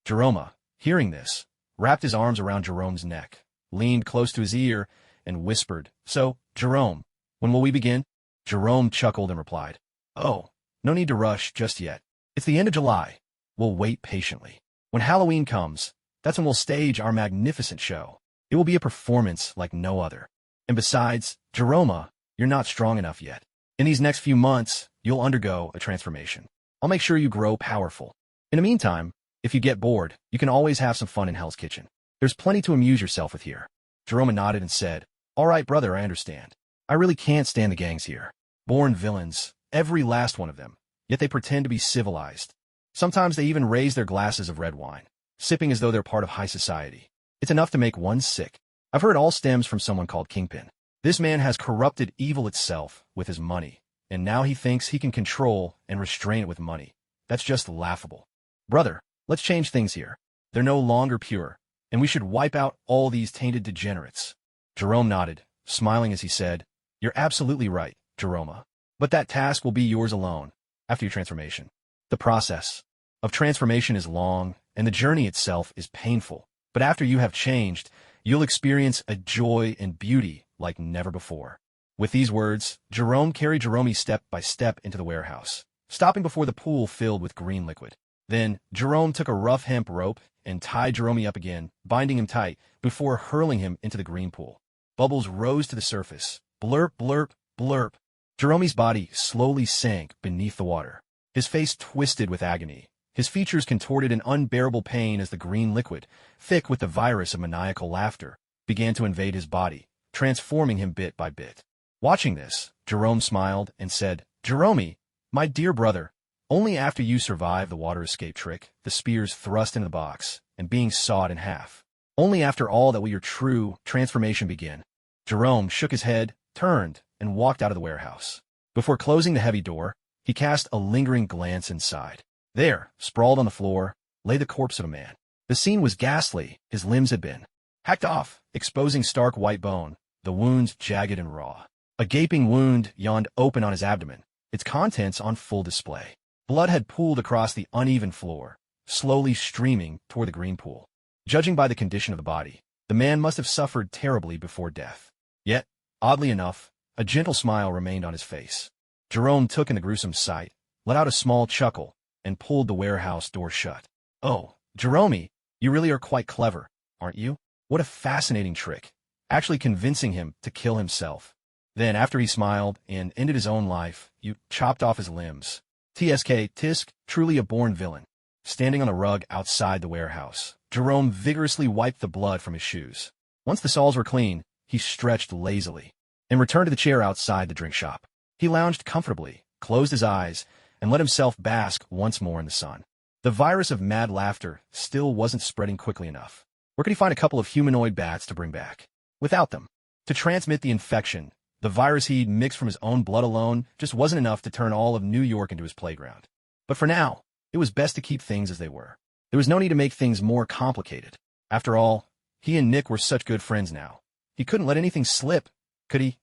Jerome, hearing this, wrapped his arms around Jerome's neck, leaned close to his ear, and whispered, "So, Jerome, when will we begin?" Jerome chuckled and replied, "Oh, no need to rush just yet. It's the end of July. We'll wait patiently. When Halloween comes, that's when we'll stage our magnificent show. It will be a performance like no other. And besides, Jerome, you're not strong enough yet. In these next few months, you'll undergo a transformation. I'll make sure you grow powerful. In the meantime, if you get bored, you can always have some fun in Hell's Kitchen. There's plenty to amuse yourself with here." Jerome nodded and said, "All right, brother, I understand. I really can't stand the gangs here. Born villains, every last one of them, yet they pretend to be civilized. Sometimes they even raise their glasses of red wine, sipping as though they're part of high society. It's enough to make one sick. I've heard it all stems from someone called Kingpin. This man has corrupted evil itself with his money, and now he thinks he can control and restrain it with money. That's just laughable. Brother, let's change things here. They're no longer pure, and we should wipe out all these tainted degenerates." Jerome nodded, smiling as he said, "You're absolutely right, Jerome. But that task will be yours alone after your transformation. The process of transformation is long, and the journey itself is painful. But after you have changed, you'll experience a joy and beauty like never before." With these words, Jerome carried Jerome step by step into the warehouse, stopping before the pool filled with green liquid. Then, Jerome took a rough hemp rope and tied Jerome up again, binding him tight, before hurling him into the green pool. Bubbles rose to the surface. Blurp, blurp, blurp. Jerome's body slowly sank beneath the water. His face twisted with agony. His features contorted in unbearable pain as the green liquid, thick with the virus of maniacal laughter, began to invade his body, transforming him bit by bit. Watching this, Jerome smiled and said, "Jerome, my dear brother, only after you survive the water escape trick, the spears thrust into the box, and being sawed in half. Only after all that will your true transformation begin." Jerome shook his head, turned, and walked out of the warehouse. Before closing the heavy door, he cast a lingering glance inside. There, sprawled on the floor, lay the corpse of a man. The scene was ghastly. His limbs had been hacked off, exposing stark white bone, the wounds jagged and raw. A gaping wound yawned open on his abdomen, its contents on full display. Blood had pooled across the uneven floor, slowly streaming toward the green pool. Judging by the condition of the body, the man must have suffered terribly before death. Yet, oddly enough, a gentle smile remained on his face. Jerome took in the gruesome sight, let out a small chuckle, and pulled the warehouse door shut. "Oh, Jerome, you really are quite clever, aren't you? What a fascinating trick, actually convincing him to kill himself. Then, after he smiled and ended his own life, you chopped off his limbs. Tisk, truly a born villain." Standing on a rug outside the warehouse, Jerome vigorously wiped the blood from his shoes. Once the soles were clean, he stretched lazily and returned to the chair outside the drink shop. He lounged comfortably, closed his eyes, and let himself bask once more in the sun. The virus of mad laughter still wasn't spreading quickly enough. Where could he find a couple of humanoid bats to bring back? Without them, to transmit the infection, the virus he'd mixed from his own blood alone just wasn't enough to turn all of New York into his playground. But for now, it was best to keep things as they were. There was no need to make things more complicated. After all, he and Nick were such good friends now. He couldn't let anything slip, could he?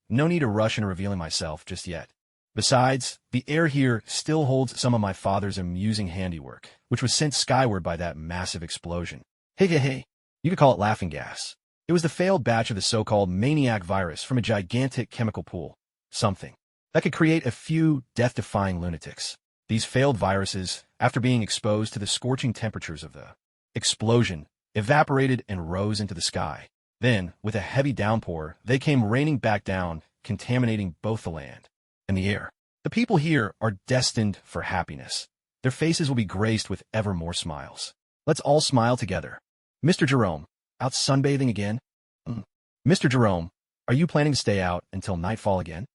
No need to rush into revealing myself just yet. Besides, the air here still holds some of my father's amusing handiwork, which was sent skyward by that massive explosion. Hey, you could call it laughing gas. It was the failed batch of the so-called maniac virus from a gigantic chemical pool. Something that could create a few death-defying lunatics. These failed viruses, after being exposed to the scorching temperatures of the explosion, evaporated and rose into the sky. Then, with a heavy downpour, they came raining back down, contaminating both the land and the air. The people here are destined for happiness. Their faces will be graced with ever more smiles. Let's all smile together. Mr. Jerome, out sunbathing again? Mr. Jerome, Are you planning to stay out until nightfall again?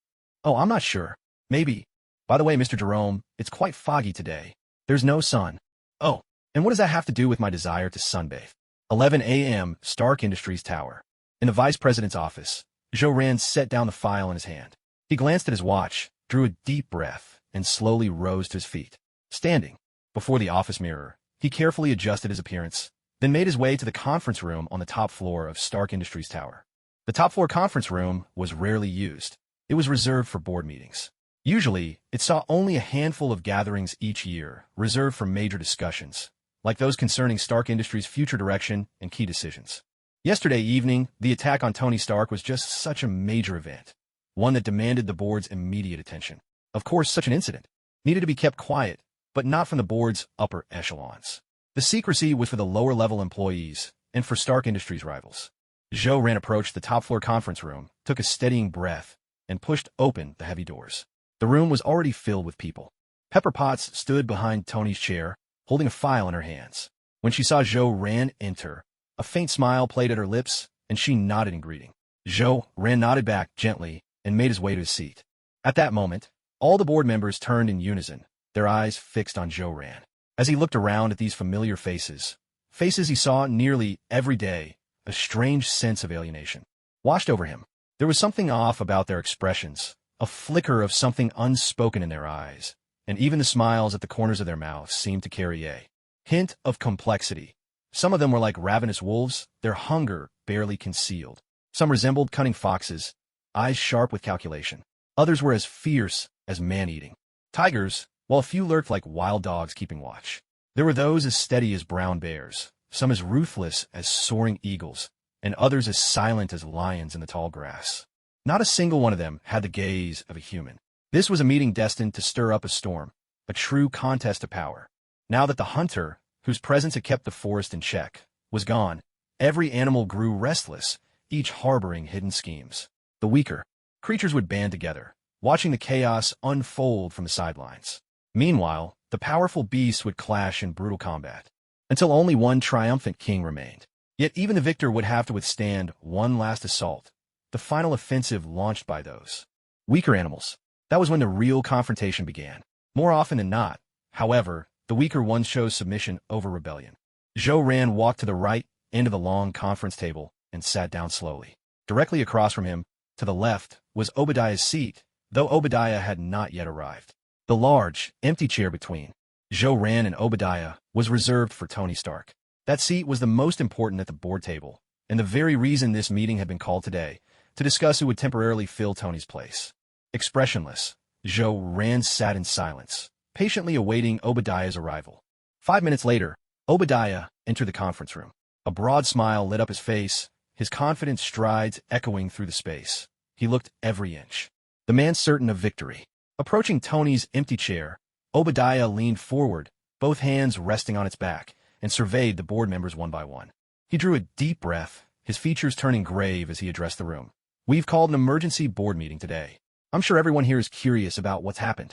Oh, I'm not sure. Maybe. By the way, Mr. Jerome, it's quite foggy today. There's no sun. Oh, and what does that have to do with my desire to sunbathe? 11 a.m. Stark Industries Tower. In the vice president's office, Zhou Ran set down the file in his hand. He glanced at his watch, drew a deep breath, and slowly rose to his feet. Standing before the office mirror, he carefully adjusted his appearance, then made his way to the conference room on the top floor of Stark Industries Tower. The top floor conference room was rarely used. It was reserved for board meetings. Usually, it saw only a handful of gatherings each year, reserved for major discussions, like those concerning Stark Industries' future direction and key decisions. Yesterday evening, the attack on Tony Stark was just such a major event, one that demanded the board's immediate attention. Of course, such an incident needed to be kept quiet, but not from the board's upper echelons. The secrecy was for the lower-level employees and for Stark Industries' rivals. Zhou Ran approached the top-floor conference room, took a steadying breath, and pushed open the heavy doors. The room was already filled with people. Pepper Potts stood behind Tony's chair, holding a file in her hands. When she saw Zhou Ran enter, a faint smile played at her lips, and she nodded in greeting. Zhou Ran nodded back gently and made his way to his seat. At that moment, all the board members turned in unison, their eyes fixed on Zhou Ran. As he looked around at these familiar faces he saw nearly every day, a strange sense of alienation washed over him. There was something off about their expressions, a flicker of something unspoken in their eyes, and even the smiles at the corners of their mouths seemed to carry a hint of complexity. Some of them were like ravenous wolves, their hunger barely concealed. Some resembled cunning foxes, eyes sharp with calculation. Others were as fierce as man-eating tigers, while a few lurked like wild dogs keeping watch. There were those as steady as brown bears, some as ruthless as soaring eagles, and others as silent as lions in the tall grass. Not a single one of them had the gaze of a human. This was a meeting destined to stir up a storm, a true contest of power. Now that the hunter, whose presence had kept the forest in check, was gone, every animal grew restless, each harboring hidden schemes. The weaker creatures would band together, watching the chaos unfold from the sidelines. Meanwhile, the powerful beasts would clash in brutal combat, until only one triumphant king remained. Yet even the victor would have to withstand one last assault, the final offensive launched by those weaker animals. That was when the real confrontation began. More often than not, however, the weaker ones chose submission over rebellion. Zhou Ran walked to the right end of the long conference table and sat down slowly. Directly across from him, to the left, was Obadiah's seat, though Obadiah had not yet arrived. The large, empty chair between Zhou Ran and Obadiah was reserved for Tony Stark. That seat was the most important at the board table, and the very reason this meeting had been called today, to discuss who would temporarily fill Tony's place. Expressionless, Zhou Ran sat in silence, patiently awaiting Obadiah's arrival. 5 minutes later, Obadiah entered the conference room. A broad smile lit up his face, his confident strides echoing through the space. He looked every inch. The man certain of victory. Approaching Tony's empty chair, Obadiah leaned forward, both hands resting on its back, and surveyed the board members one by one. He drew a deep breath, his features turning grave as he addressed the room. We've called an emergency board meeting today. I'm sure everyone here is curious about what's happened.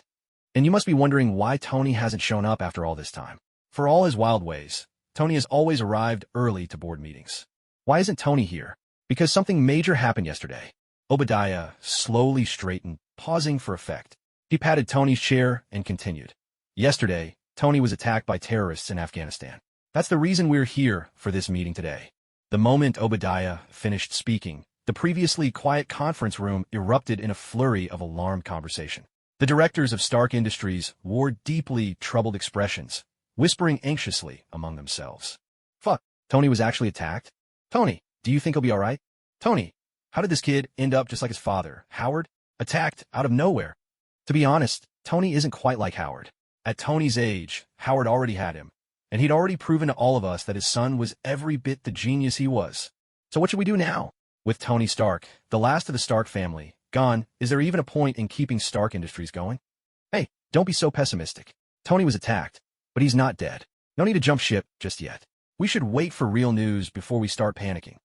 And you must be wondering why Tony hasn't shown up after all this time. For all his wild ways, Tony has always arrived early to board meetings. Why isn't Tony here? Because something major happened yesterday. Obadiah slowly straightened, pausing for effect. He patted Tony's chair and continued. Yesterday, Tony was attacked by terrorists in Afghanistan. That's the reason we're here for this meeting today. The moment Obadiah finished speaking, the previously quiet conference room erupted in a flurry of alarmed conversation. The directors of Stark Industries wore deeply troubled expressions, whispering anxiously among themselves. Fuck, Tony was actually attacked? Tony, do you think he'll be all right? Tony, how did this kid end up just like his father, Howard? Attacked out of nowhere. To be honest, Tony isn't quite like Howard. At Tony's age, Howard already had him, and he'd already proven to all of us that his son was every bit the genius he was. So what should we do now? With Tony Stark, the last of the Stark family, gone, is there even a point in keeping Stark Industries going? Hey, don't be so pessimistic. Tony was attacked, but he's not dead. No need to jump ship just yet. We should wait for real news before we start panicking.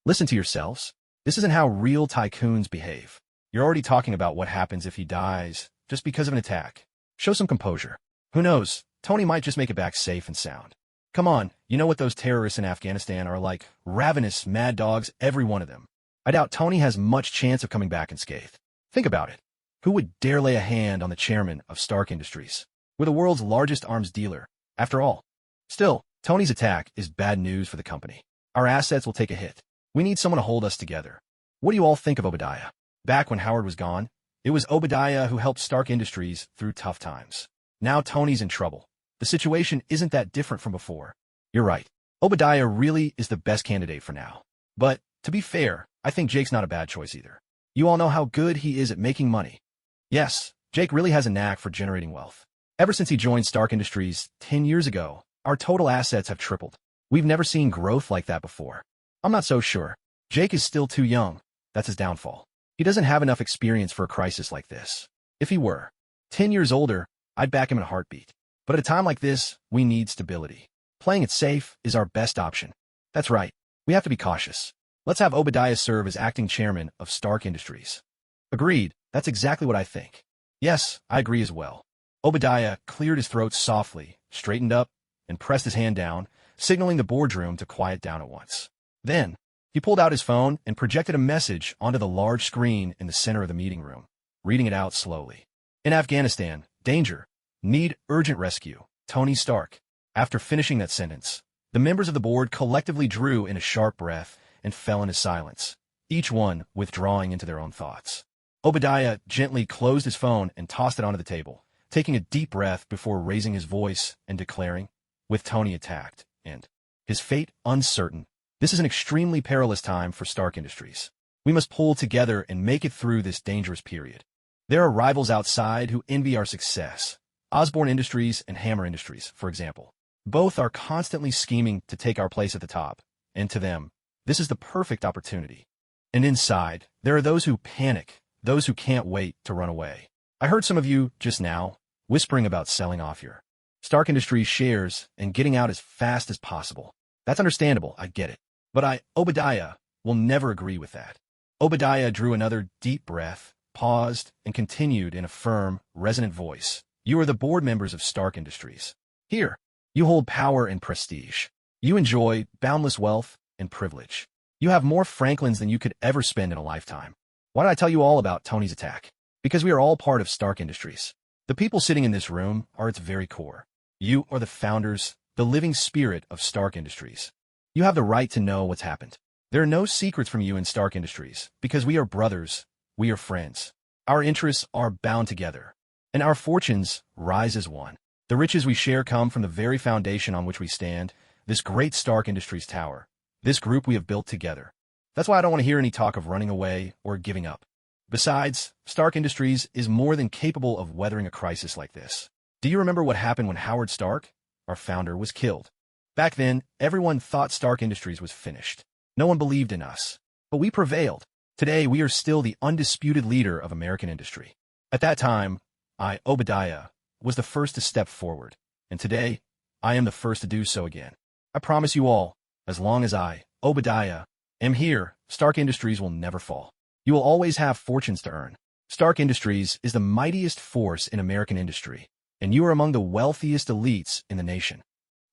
Listen to yourselves. This isn't how real tycoons behave. You're already talking about what happens if he dies, just because of an attack. Show some composure. Who knows, Tony might just make it back safe and sound. Come on, you know what those terrorists in Afghanistan are like, ravenous, mad dogs, every one of them. I doubt Tony has much chance of coming back unscathed. Think about it. Who would dare lay a hand on the chairman of Stark Industries? We're the world's largest arms dealer, after all. Still, Tony's attack is bad news for the company. Our assets will take a hit. We need someone to hold us together. What do you all think of Obadiah? Back when Howard was gone, it was Obadiah who helped Stark Industries through tough times. Now Tony's in trouble. The situation isn't that different from before. You're right. Obadiah really is the best candidate for now. But, to be fair, I think Jake's not a bad choice either. You all know how good he is at making money. Yes, Jake really has a knack for generating wealth. Ever since he joined Stark Industries 10 years ago, our total assets have tripled. We've never seen growth like that before. I'm not so sure. Jake is still too young. That's his downfall. He doesn't have enough experience for a crisis like this. If he were 10 years older, I'd back him in a heartbeat. But at a time like this, we need stability. Playing it safe is our best option. That's right. We have to be cautious. Let's have Obadiah serve as acting chairman of Stark Industries. Agreed. That's exactly what I think. Yes, I agree as well. Obadiah cleared his throat softly, straightened up, and pressed his hand down, signaling the boardroom to quiet down at once. Then, he pulled out his phone and projected a message onto the large screen in the center of the meeting room, reading it out slowly. In Afghanistan, danger. Need urgent rescue. Tony Stark. After finishing that sentence, the members of the board collectively drew in a sharp breath and fell into silence, each one withdrawing into their own thoughts. Obadiah gently closed his phone and tossed it onto the table, taking a deep breath before raising his voice and declaring, with Tony attacked, and his fate uncertain, this is an extremely perilous time for Stark Industries. We must pull together and make it through this dangerous period. There are rivals outside who envy our success. Osborne Industries and Hammer Industries, for example. Both are constantly scheming to take our place at the top, and to them, this is the perfect opportunity. And inside, there are those who panic, those who can't wait to run away. I heard some of you, just now, whispering about selling off your Stark Industries shares and getting out as fast as possible. That's understandable, I get it. But Obadiah, will never agree with that. Obadiah drew another deep breath, paused, and continued in a firm, resonant voice. You are the board members of Stark Industries. Here, you hold power and prestige. You enjoy boundless wealth and privilege. You have more Franklins than you could ever spend in a lifetime. Why did I tell you all about Tony's attack? Because we are all part of Stark Industries. The people sitting in this room are its very core. You are the founders, the living spirit of Stark Industries. You have the right to know what's happened. There are no secrets from you in Stark Industries, because we are brothers, we are friends. Our interests are bound together, and our fortunes rise as one. The riches we share come from the very foundation on which we stand, this great Stark Industries tower, this group we have built together. That's why I don't want to hear any talk of running away or giving up. Besides, Stark Industries is more than capable of weathering a crisis like this. Do you remember what happened when Howard Stark, our founder, was killed? Back then, everyone thought Stark Industries was finished. No one believed in us. But we prevailed. Today, we are still the undisputed leader of American industry. At that time, I, Obadiah, was the first to step forward, and today, I am the first to do so again. I promise you all, as long as I, Obadiah, am here, Stark Industries will never fall. You will always have fortunes to earn. Stark Industries is the mightiest force in American industry, and you are among the wealthiest elites in the nation.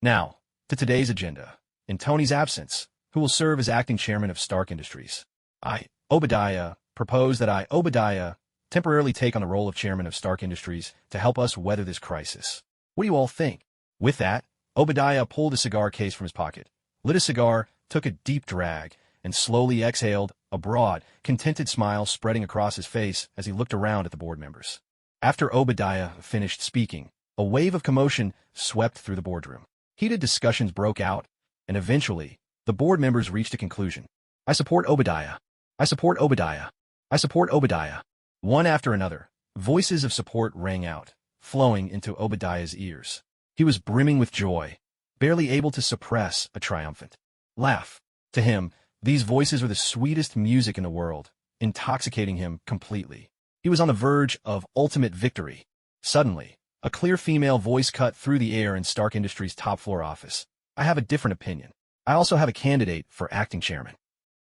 Now, to today's agenda. In Tony's absence, who will serve as acting chairman of Stark Industries? I, Obadiah, propose that I, Obadiah, temporarily take on the role of chairman of Stark Industries to help us weather this crisis. What do you all think? With that, Obadiah pulled a cigar case from his pocket, lit a cigar, took a deep drag, and slowly exhaled, a broad, contented smile spreading across his face as he looked around at the board members. After Obadiah finished speaking, a wave of commotion swept through the boardroom. Heated discussions broke out, and eventually, the board members reached a conclusion. I support Obadiah. I support Obadiah. I support Obadiah. One after another, voices of support rang out, flowing into Obadiah's ears. He was brimming with joy, barely able to suppress a triumphant laugh. To him, these voices were the sweetest music in the world, intoxicating him completely. He was on the verge of ultimate victory. Suddenly, a clear female voice cut through the air in Stark Industries' top-floor office. I have a different opinion. I also have a candidate for acting chairman.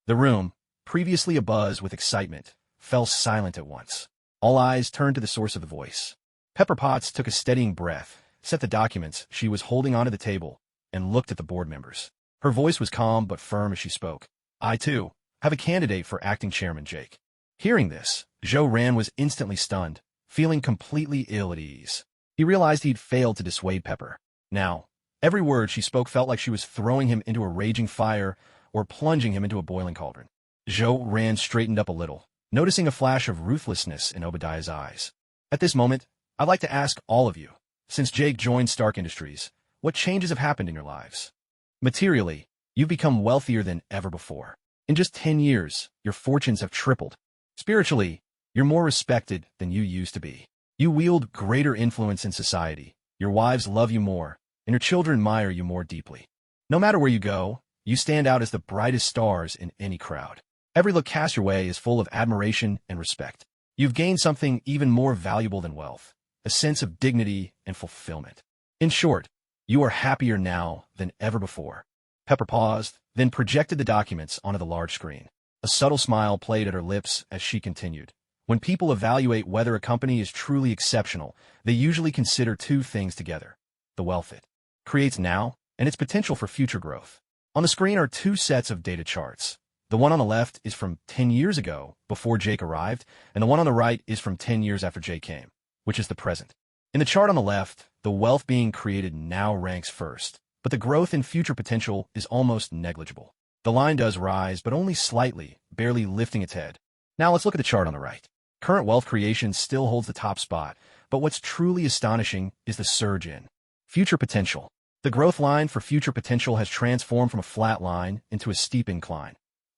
The room, previously abuzz with excitement, fell silent at once. All eyes turned to the source of the voice. Pepper Potts took a steadying breath, set the documents she was holding onto the table, and looked at the board members. Her voice was calm but firm as she spoke. I, too, have a candidate for acting chairman Jake. Hearing this, Ran was instantly stunned, feeling completely ill at ease. He realized he'd failed to dissuade Pepper. Now, every word she spoke felt like she was throwing him into a raging fire or plunging him into a boiling cauldron. Ran straightened up a little, noticing a flash of ruthlessness in Obadiah's eyes. At this moment, I'd like to ask all of you, since Jake joined Stark Industries, what changes have happened in your lives? Materially, you've become wealthier than ever before. In just 10 years, your fortunes have tripled. Spiritually, you're more respected than you used to be. You wield greater influence in society. Your wives love you more, and your children admire you more deeply. No matter where you go, you stand out as the brightest stars in any crowd. Every look cast your way is full of admiration and respect. You've gained something even more valuable than wealth, a sense of dignity and fulfillment. In short, you are happier now than ever before. Pepper paused, then projected the documents onto the large screen. A subtle smile played at her lips as she continued. When people evaluate whether a company is truly exceptional, they usually consider two things together: the wealth it creates now and its potential for future growth. On the screen are two sets of data charts. The one on the left is from 10 years ago, before Jake arrived, and the one on the right is from 10 years after Jake came, which is the present. In the chart on the left, the wealth being created now ranks first, but the growth in future potential is almost negligible. The line does rise, but only slightly, barely lifting its head. Now let's look at the chart on the right. Current wealth creation still holds the top spot, but what's truly astonishing is the surge in future potential. The growth line for future potential has transformed from a flat line into a steep incline,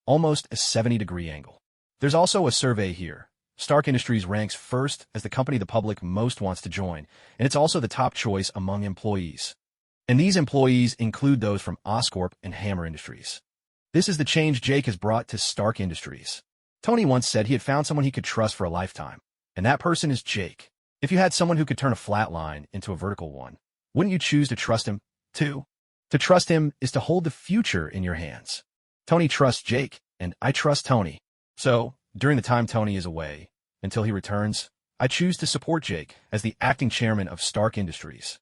almost a 70-degree angle. There's also a survey here. Stark Industries ranks first as the company the public most wants to join, and it's also the top choice among employees. And these employees include those from Oscorp and Hammer Industries. This is the change Jake has brought to Stark Industries. Tony once said he had found someone he could trust for a lifetime, and that person is Jake. If you had someone who could turn a flat line into a vertical one, wouldn't you choose to trust him, too? To trust him is to hold the future in your hands. Tony trusts Jake, and I trust Tony. So, during the time Tony is away, until he returns, I choose to support Jake as the acting chairman of Stark Industries.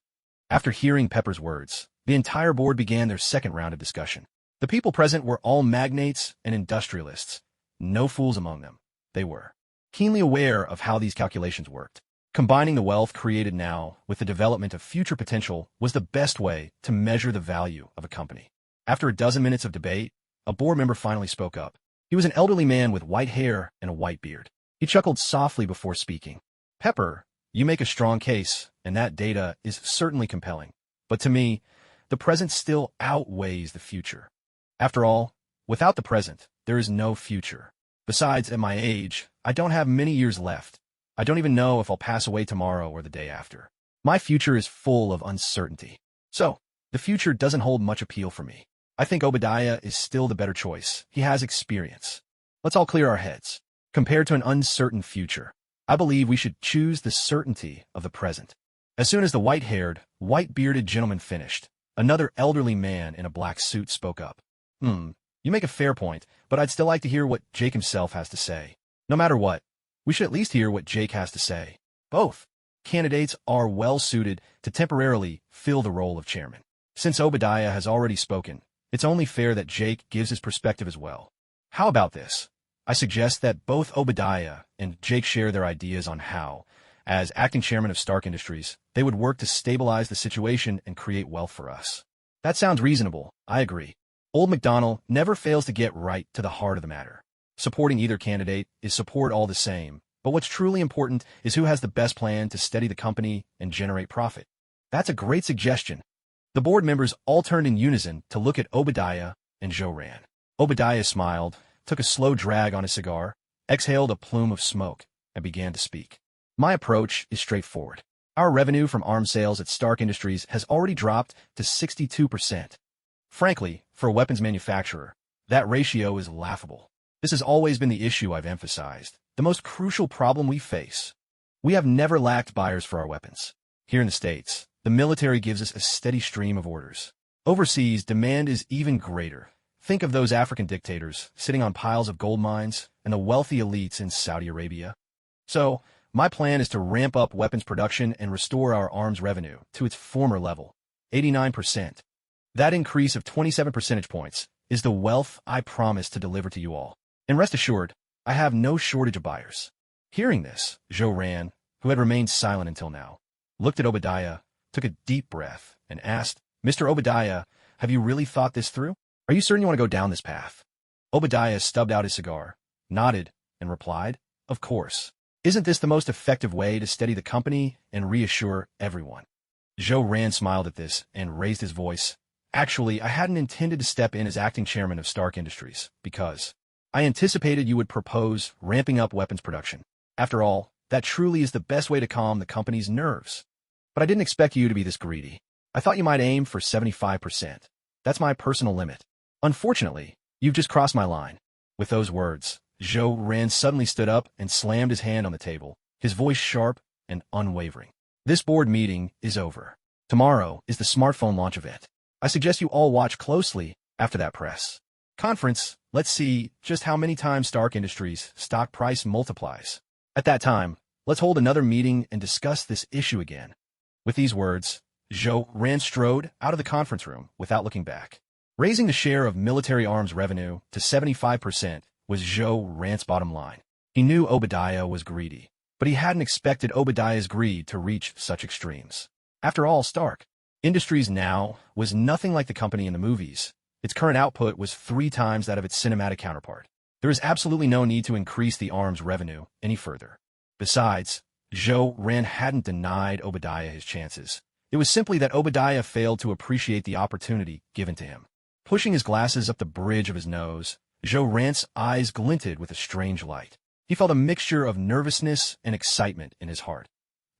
After hearing Pepper's words, the entire board began their second round of discussion. The people present were all magnates and industrialists. No fools among them. They were keenly aware of how these calculations worked. Combining the wealth created now with the development of future potential was the best way to measure the value of a company. After a dozen minutes of debate, a board member finally spoke up. He was an elderly man with white hair and a white beard. He chuckled softly before speaking. Pepper, you make a strong case, and that data is certainly compelling. But to me, the present still outweighs the future. After all, without the present, there is no future. Besides, at my age, I don't have many years left. I don't even know if I'll pass away tomorrow or the day after. My future is full of uncertainty. So, the future doesn't hold much appeal for me. I think Obadiah is still the better choice. He has experience. Let's all clear our heads. Compared to an uncertain future, I believe we should choose the certainty of the present. As soon as the white-haired, white-bearded gentleman finished, another elderly man in a black suit spoke up. You make a fair point, but I'd still like to hear what Jake himself has to say. No matter what, we should at least hear what Jake has to say. Both candidates are well-suited to temporarily fill the role of chairman. Since Obadiah has already spoken, it's only fair that Jake gives his perspective as well. How about this? I suggest that both Obadiah and Jake share their ideas on how, as acting chairman of Stark Industries, they would work to stabilize the situation and create wealth for us. That sounds reasonable, I agree. Old MacDonald never fails to get right to the heart of the matter. Supporting either candidate is support all the same, but what's truly important is who has the best plan to steady the company and generate profit. That's a great suggestion. The board members all turned in unison to look at Obadiah and Ran. Obadiah smiled, took a slow drag on his cigar, exhaled a plume of smoke, and began to speak. My approach is straightforward. Our revenue from arms sales at Stark Industries has already dropped to 62%. Frankly, for a weapons manufacturer, that ratio is laughable. This has always been the issue I've emphasized, the most crucial problem we face. We have never lacked buyers for our weapons. Here in the States, the military gives us a steady stream of orders. Overseas, demand is even greater. Think of those African dictators sitting on piles of gold mines and the wealthy elites in Saudi Arabia. So, my plan is to ramp up weapons production and restore our arms revenue to its former level, 89%. That increase of 27 percentage points is the wealth I promise to deliver to you all. And rest assured, I have no shortage of buyers. Hearing this, Ran, who had remained silent until now, looked at Obadiah, took a deep breath, and asked, Mr. Obadiah, have you really thought this through? Are you certain you want to go down this path? Obadiah stubbed out his cigar, nodded, and replied, Of course. Isn't this the most effective way to steady the company and reassure everyone? Ran smiled at this and raised his voice. Actually, I hadn't intended to step in as acting chairman of Stark Industries, because I anticipated you would propose ramping up weapons production. After all, that truly is the best way to calm the company's nerves. But I didn't expect you to be this greedy. I thought you might aim for 75%. That's my personal limit. Unfortunately, you've just crossed my line. With those words, Ran suddenly stood up and slammed his hand on the table, his voice sharp and unwavering. This board meeting is over. Tomorrow is the smartphone launch event. I suggest you all watch closely after that press conference. Let's see just how many times Stark Industries' stock price multiplies. At that time, let's hold another meeting and discuss this issue again. With these words, Ran strode out of the conference room without looking back. Raising the share of military arms revenue to 75% was Ran's bottom line. He knew Obadiah was greedy, but he hadn't expected Obadiah's greed to reach such extremes. After all, Stark Industries now was nothing like the company in the movies. Its current output was 3 times that of its cinematic counterpart. There is absolutely no need to increase the arms revenue any further. Besides, Ran hadn't denied Obadiah his chances. It was simply that Obadiah failed to appreciate the opportunity given to him. Pushing his glasses up the bridge of his nose, Ran's eyes glinted with a strange light. He felt a mixture of nervousness and excitement in his heart.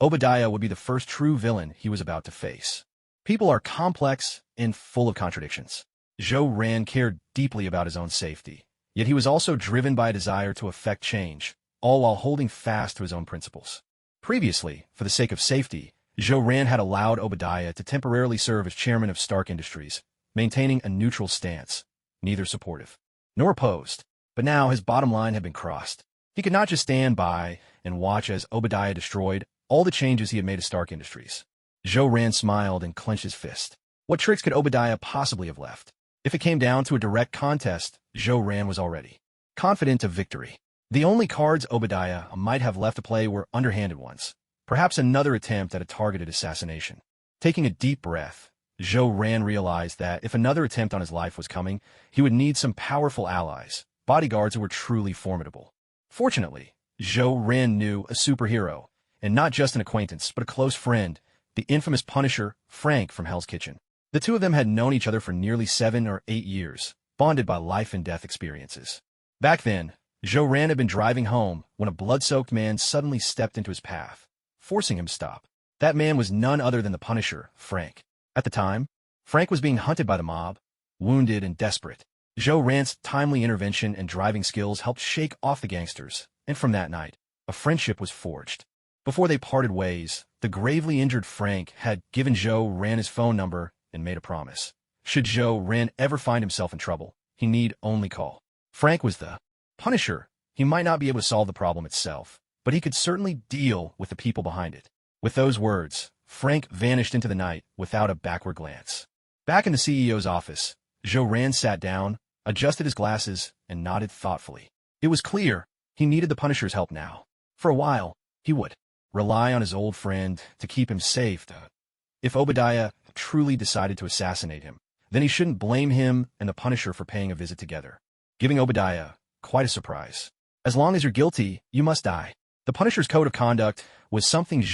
Obadiah would be the first true villain he was about to face. People are complex and full of contradictions. Ran cared deeply about his own safety, yet he was also driven by a desire to effect change, all while holding fast to his own principles. Previously, for the sake of safety, Ran had allowed Obadiah to temporarily serve as chairman of Stark Industries, maintaining a neutral stance, neither supportive nor opposed. But now his bottom line had been crossed. He could not just stand by and watch as Obadiah destroyed all the changes he had made to Stark Industries. Ran smiled and clenched his fist. What tricks could Obadiah possibly have left? If it came down to a direct contest, Ran was already confident of victory. The only cards Obadiah might have left to play were underhanded ones, perhaps another attempt at a targeted assassination. Taking a deep breath, Ran realized that if another attempt on his life was coming, he would need some powerful allies, bodyguards who were truly formidable. Fortunately, Ran knew a superhero, and not just an acquaintance, but a close friend, the infamous Punisher, Frank from Hell's Kitchen. The two of them had known each other for nearly 7 or 8 years, bonded by life-and-death experiences. Back then, Ran had been driving home when a blood-soaked man suddenly stepped into his path, forcing him to stop. That man was none other than the Punisher, Frank. At the time, Frank was being hunted by the mob, wounded and desperate. Ran's timely intervention and driving skills helped shake off the gangsters, and from that night, a friendship was forged. Before they parted ways, the gravely injured Frank had given Ran his phone number and made a promise. Should Ran ever find himself in trouble, he need only call. Frank was the Punisher. He might not be able to solve the problem itself, but he could certainly deal with the people behind it. With those words, Frank vanished into the night without a backward glance. Back in the CEO's office, Ran sat down, adjusted his glasses, and nodded thoughtfully. It was clear he needed the Punisher's help now. For a while, he would rely on his old friend to keep him safe. If Obadiah truly decided to assassinate him, then he shouldn't blame him and the Punisher for paying a visit together, giving Obadiah quite a surprise. As long as you're guilty, you must die. The Punisher's code of conduct was something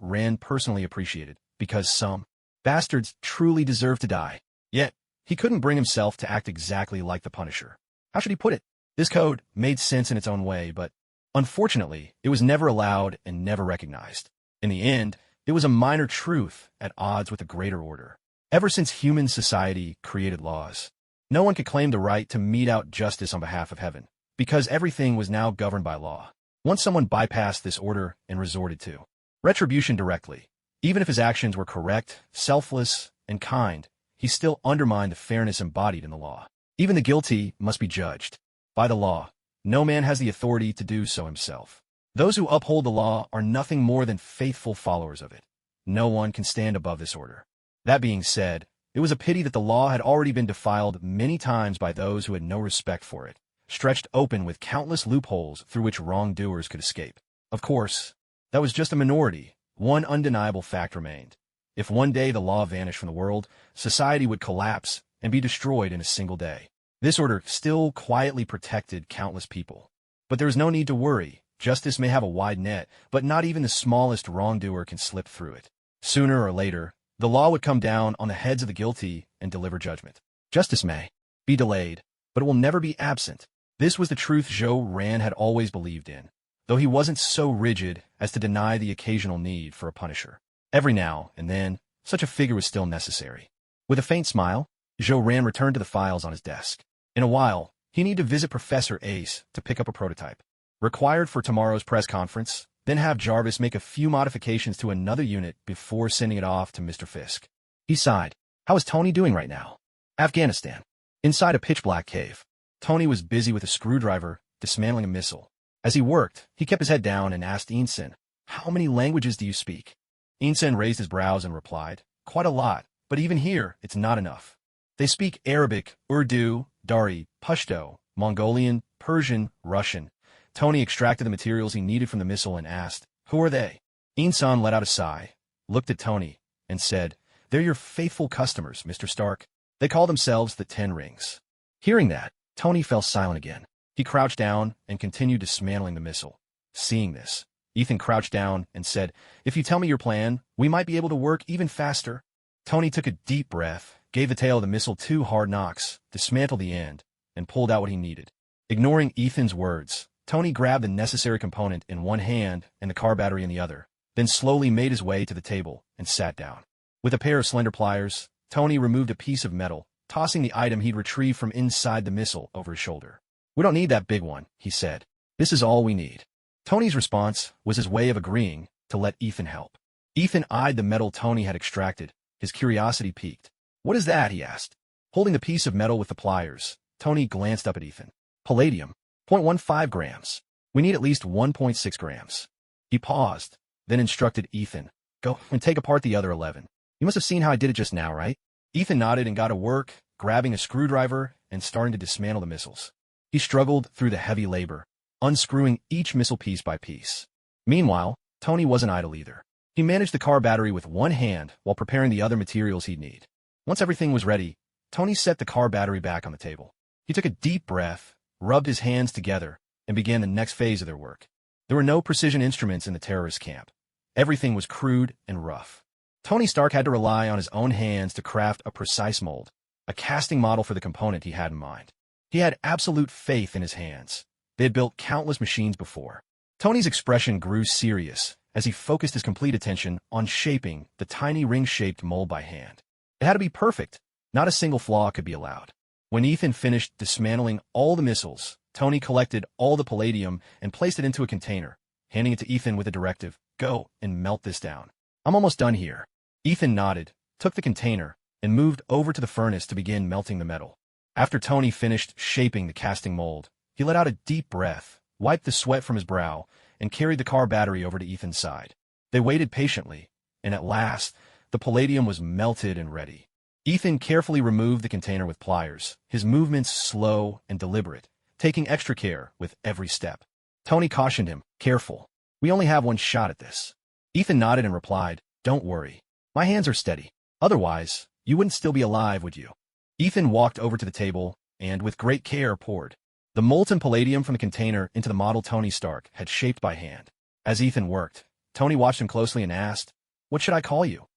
Ran personally appreciated, because some bastards truly deserve to die. Yet, he couldn't bring himself to act exactly like the Punisher. How should he put it? This code made sense in its own way, but unfortunately, it was never allowed and never recognized. In the end, it was a minor truth at odds with a greater order. Ever since human society created laws, no one could claim the right to mete out justice on behalf of heaven, because everything was now governed by law. Once someone bypassed this order and resorted to retribution directly, even if his actions were correct, selfless, and kind, he still undermined the fairness embodied in the law. Even the guilty must be judged by the law. No man has the authority to do so himself. Those who uphold the law are nothing more than faithful followers of it. No one can stand above this order. That being said, it was a pity that the law had already been defiled many times by those who had no respect for it, stretched open with countless loopholes through which wrongdoers could escape. Of course, that was just a minority. One undeniable fact remained. If one day the law vanished from the world, society would collapse and be destroyed in a single day. This order still quietly protected countless people. But there is no need to worry. Justice may have a wide net, but not even the smallest wrongdoer can slip through it. Sooner or later, the law would come down on the heads of the guilty and deliver judgment. Justice may be delayed, but it will never be absent. This was the truth S.H.I.E.L.D had always believed in, though he wasn't so rigid as to deny the occasional need for a punisher. Every now and then, such a figure was still necessary. With a faint smile, S.H.I.E.L.D returned to the files on his desk. In a while, he needed to visit Professor Ace to pick up a prototype. Required for tomorrow's press conference, then have Jarvis make a few modifications to another unit before sending it off to Mr. Fisk. He sighed. How is Tony doing right now? Afghanistan. Inside a pitch-black cave, Tony was busy with a screwdriver, dismantling a missile. As he worked, he kept his head down and asked Ensign, "How many languages do you speak?" Ensign raised his brows and replied, "Quite a lot, but even here, it's not enough. They speak Arabic, Urdu, Dari, Pashto, Mongolian, Persian, Russian." Tony extracted the materials he needed from the missile and asked, "Who are they?" Ensign let out a sigh, looked at Tony, and said, "They're your faithful customers, Mr. Stark. They call themselves the 10 Rings." Hearing that, Tony fell silent again. He crouched down and continued dismantling the missile. Seeing this, Ethan crouched down and said, "If you tell me your plan, we might be able to work even faster." Tony took a deep breath, gave the tail of the missile 2 hard knocks, dismantled the end, and pulled out what he needed. Ignoring Ethan's words, Tony grabbed the necessary component in one hand and the car battery in the other, then slowly made his way to the table and sat down. With a pair of slender pliers, Tony removed a piece of metal, tossing the item he'd retrieved from inside the missile over his shoulder. "We don't need that big one," he said. "This is all we need." Tony's response was his way of agreeing to let Ethan help. Ethan eyed the metal Tony had extracted, his curiosity piqued. "What is that?" he asked. Holding the piece of metal with the pliers, Tony glanced up at Ethan. "Palladium. 0.15 grams. We need at least 1.6 grams. He paused, then instructed Ethan, "Go and take apart the other 11. You must have seen how I did it just now, right?" Ethan nodded and got to work, grabbing a screwdriver and starting to dismantle the missiles. He struggled through the heavy labor, unscrewing each missile piece by piece. Meanwhile, Tony wasn't idle either. He managed the car battery with one hand while preparing the other materials he'd need. Once everything was ready, Tony set the car battery back on the table. He took a deep breath, rubbed his hands together, and began the next phase of their work. There were no precision instruments in the terrorist camp. Everything was crude and rough. Tony Stark had to rely on his own hands to craft a precise mold, a casting model for the component he had in mind. He had absolute faith in his hands. They had built countless machines before. Tony's expression grew serious as he focused his complete attention on shaping the tiny ring-shaped mold by hand. It had to be perfect. Not a single flaw could be allowed. When Ethan finished dismantling all the missiles, Tony collected all the palladium and placed it into a container, handing it to Ethan with a directive, "Go and melt this down. I'm almost done here." Ethan nodded, took the container, and moved over to the furnace to begin melting the metal. After Tony finished shaping the casting mold, he let out a deep breath, wiped the sweat from his brow, and carried the car battery over to Ethan's side. They waited patiently, and at last, the palladium was melted and ready. Ethan carefully removed the container with pliers, his movements slow and deliberate, taking extra care with every step. Tony cautioned him, "Careful. We only have one shot at this." Ethan nodded and replied, "Don't worry. My hands are steady. Otherwise, you wouldn't still be alive, would you?" Ethan walked over to the table and, with great care, poured the molten palladium from the container into the model Tony Stark had shaped by hand. As Ethan worked, Tony watched him closely and asked, "What should I call you?"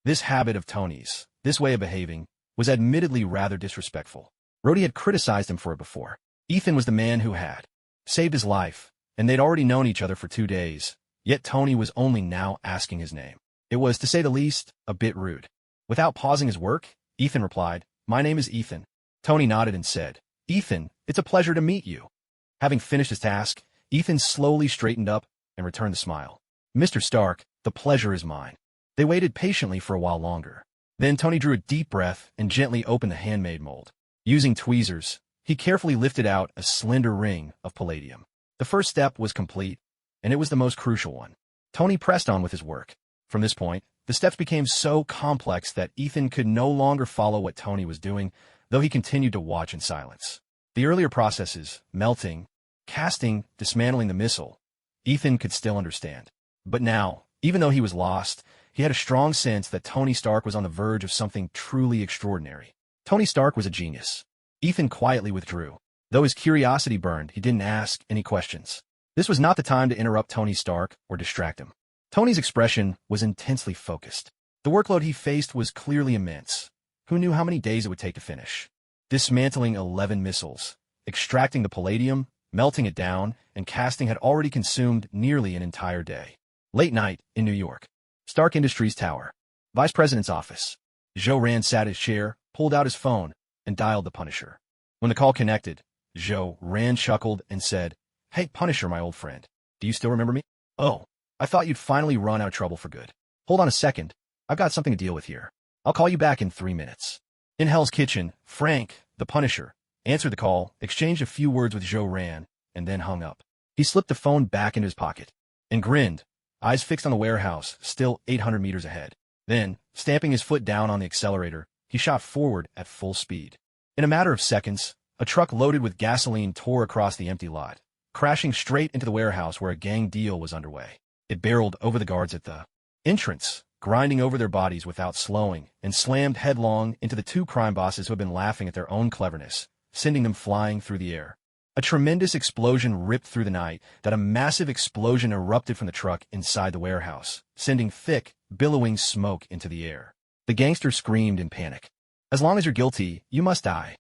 This habit of Tony's, this way of behaving, was admittedly rather disrespectful. Rhodey had criticized him for it before. Ethan was the man who had saved his life, and they'd already known each other for 2 days, yet Tony was only now asking his name. It was, to say the least, a bit rude. Without pausing his work, Ethan replied, "My name is Ethan." Tony nodded and said, "Ethan, it's a pleasure to meet you." Having finished his task, Ethan slowly straightened up and returned the smile. "Mr. Stark, the pleasure is mine." They waited patiently for a while longer. Then Tony drew a deep breath and gently opened the handmade mold. Using tweezers, he carefully lifted out a slender ring of palladium. The first step was complete, and it was the most crucial one. Tony pressed on with his work. From this point, the steps became so complex that Ethan could no longer follow what Tony was doing, though he continued to watch in silence. The earlier processes, melting, casting, dismantling the missile, Ethan could still understand. But now, even though he was lost, he had a strong sense that Tony Stark was on the verge of something truly extraordinary. Tony Stark was a genius. Ethan quietly withdrew. Though his curiosity burned, he didn't ask any questions. This was not the time to interrupt Tony Stark or distract him. Tony's expression was intensely focused. The workload he faced was clearly immense. Who knew how many days it would take to finish? Dismantling 11 missiles, extracting the palladium, melting it down, and casting had already consumed nearly an entire day. Late night in New York. Stark Industries Tower. Vice President's office. Zhou-Ran sat in his chair, pulled out his phone, and dialed the Punisher. When the call connected, Zhou-Ran chuckled and said, "Hey, Punisher, my old friend. Do you still remember me? Oh, I thought you'd finally run out of trouble for good. Hold on a second. I've got something to deal with here. I'll call you back in 3 minutes." In Hell's Kitchen, Frank, the Punisher, answered the call, exchanged a few words with Zhou-Ran, and then hung up. He slipped the phone back into his pocket and grinned, eyes fixed on the warehouse, still 800 meters ahead. Then, stamping his foot down on the accelerator, he shot forward at full speed. In a matter of seconds, a truck loaded with gasoline tore across the empty lot, crashing straight into the warehouse where a gang deal was underway. It barreled over the guards at the entrance, grinding over their bodies without slowing, and slammed headlong into the two crime bosses who had been laughing at their own cleverness, sending them flying through the air. A tremendous explosion ripped through the night, that a massive explosion erupted from the truck inside the warehouse, sending thick, billowing smoke into the air. The gangster screamed in panic. "As long as you're guilty, you must die.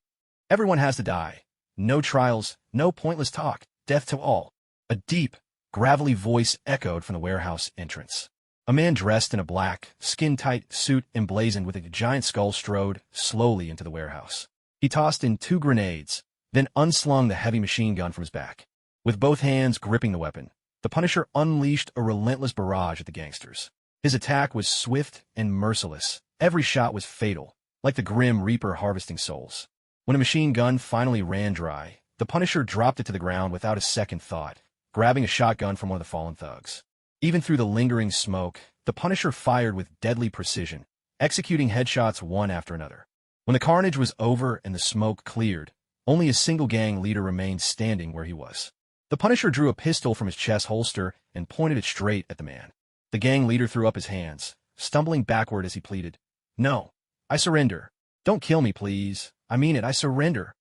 Everyone has to die. No trials, no pointless talk, death to all." A deep, gravelly voice echoed from the warehouse entrance. A man dressed in a black, skin-tight suit emblazoned with a giant skull strode slowly into the warehouse. He tossed in 2 grenades, then unslung the heavy machine gun from his back. With both hands gripping the weapon, the Punisher unleashed a relentless barrage at the gangsters. His attack was swift and merciless. Every shot was fatal, like the Grim Reaper harvesting souls. When a machine gun finally ran dry, the Punisher dropped it to the ground without a second thought, grabbing a shotgun from one of the fallen thugs. Even through the lingering smoke, the Punisher fired with deadly precision, executing headshots one after another. When the carnage was over and the smoke cleared, only a single gang leader remained standing where he was. The Punisher drew a pistol from his chest holster and pointed it straight at the man. The gang leader threw up his hands, stumbling backward as he pleaded, "No, I surrender. Don't kill me, please. I mean it, I surrender."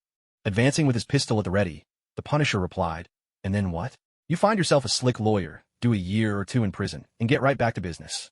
Advancing with his pistol at the ready, the Punisher replied, "And then what? You find yourself a slick lawyer, do a year or 2 in prison, and get right back to business.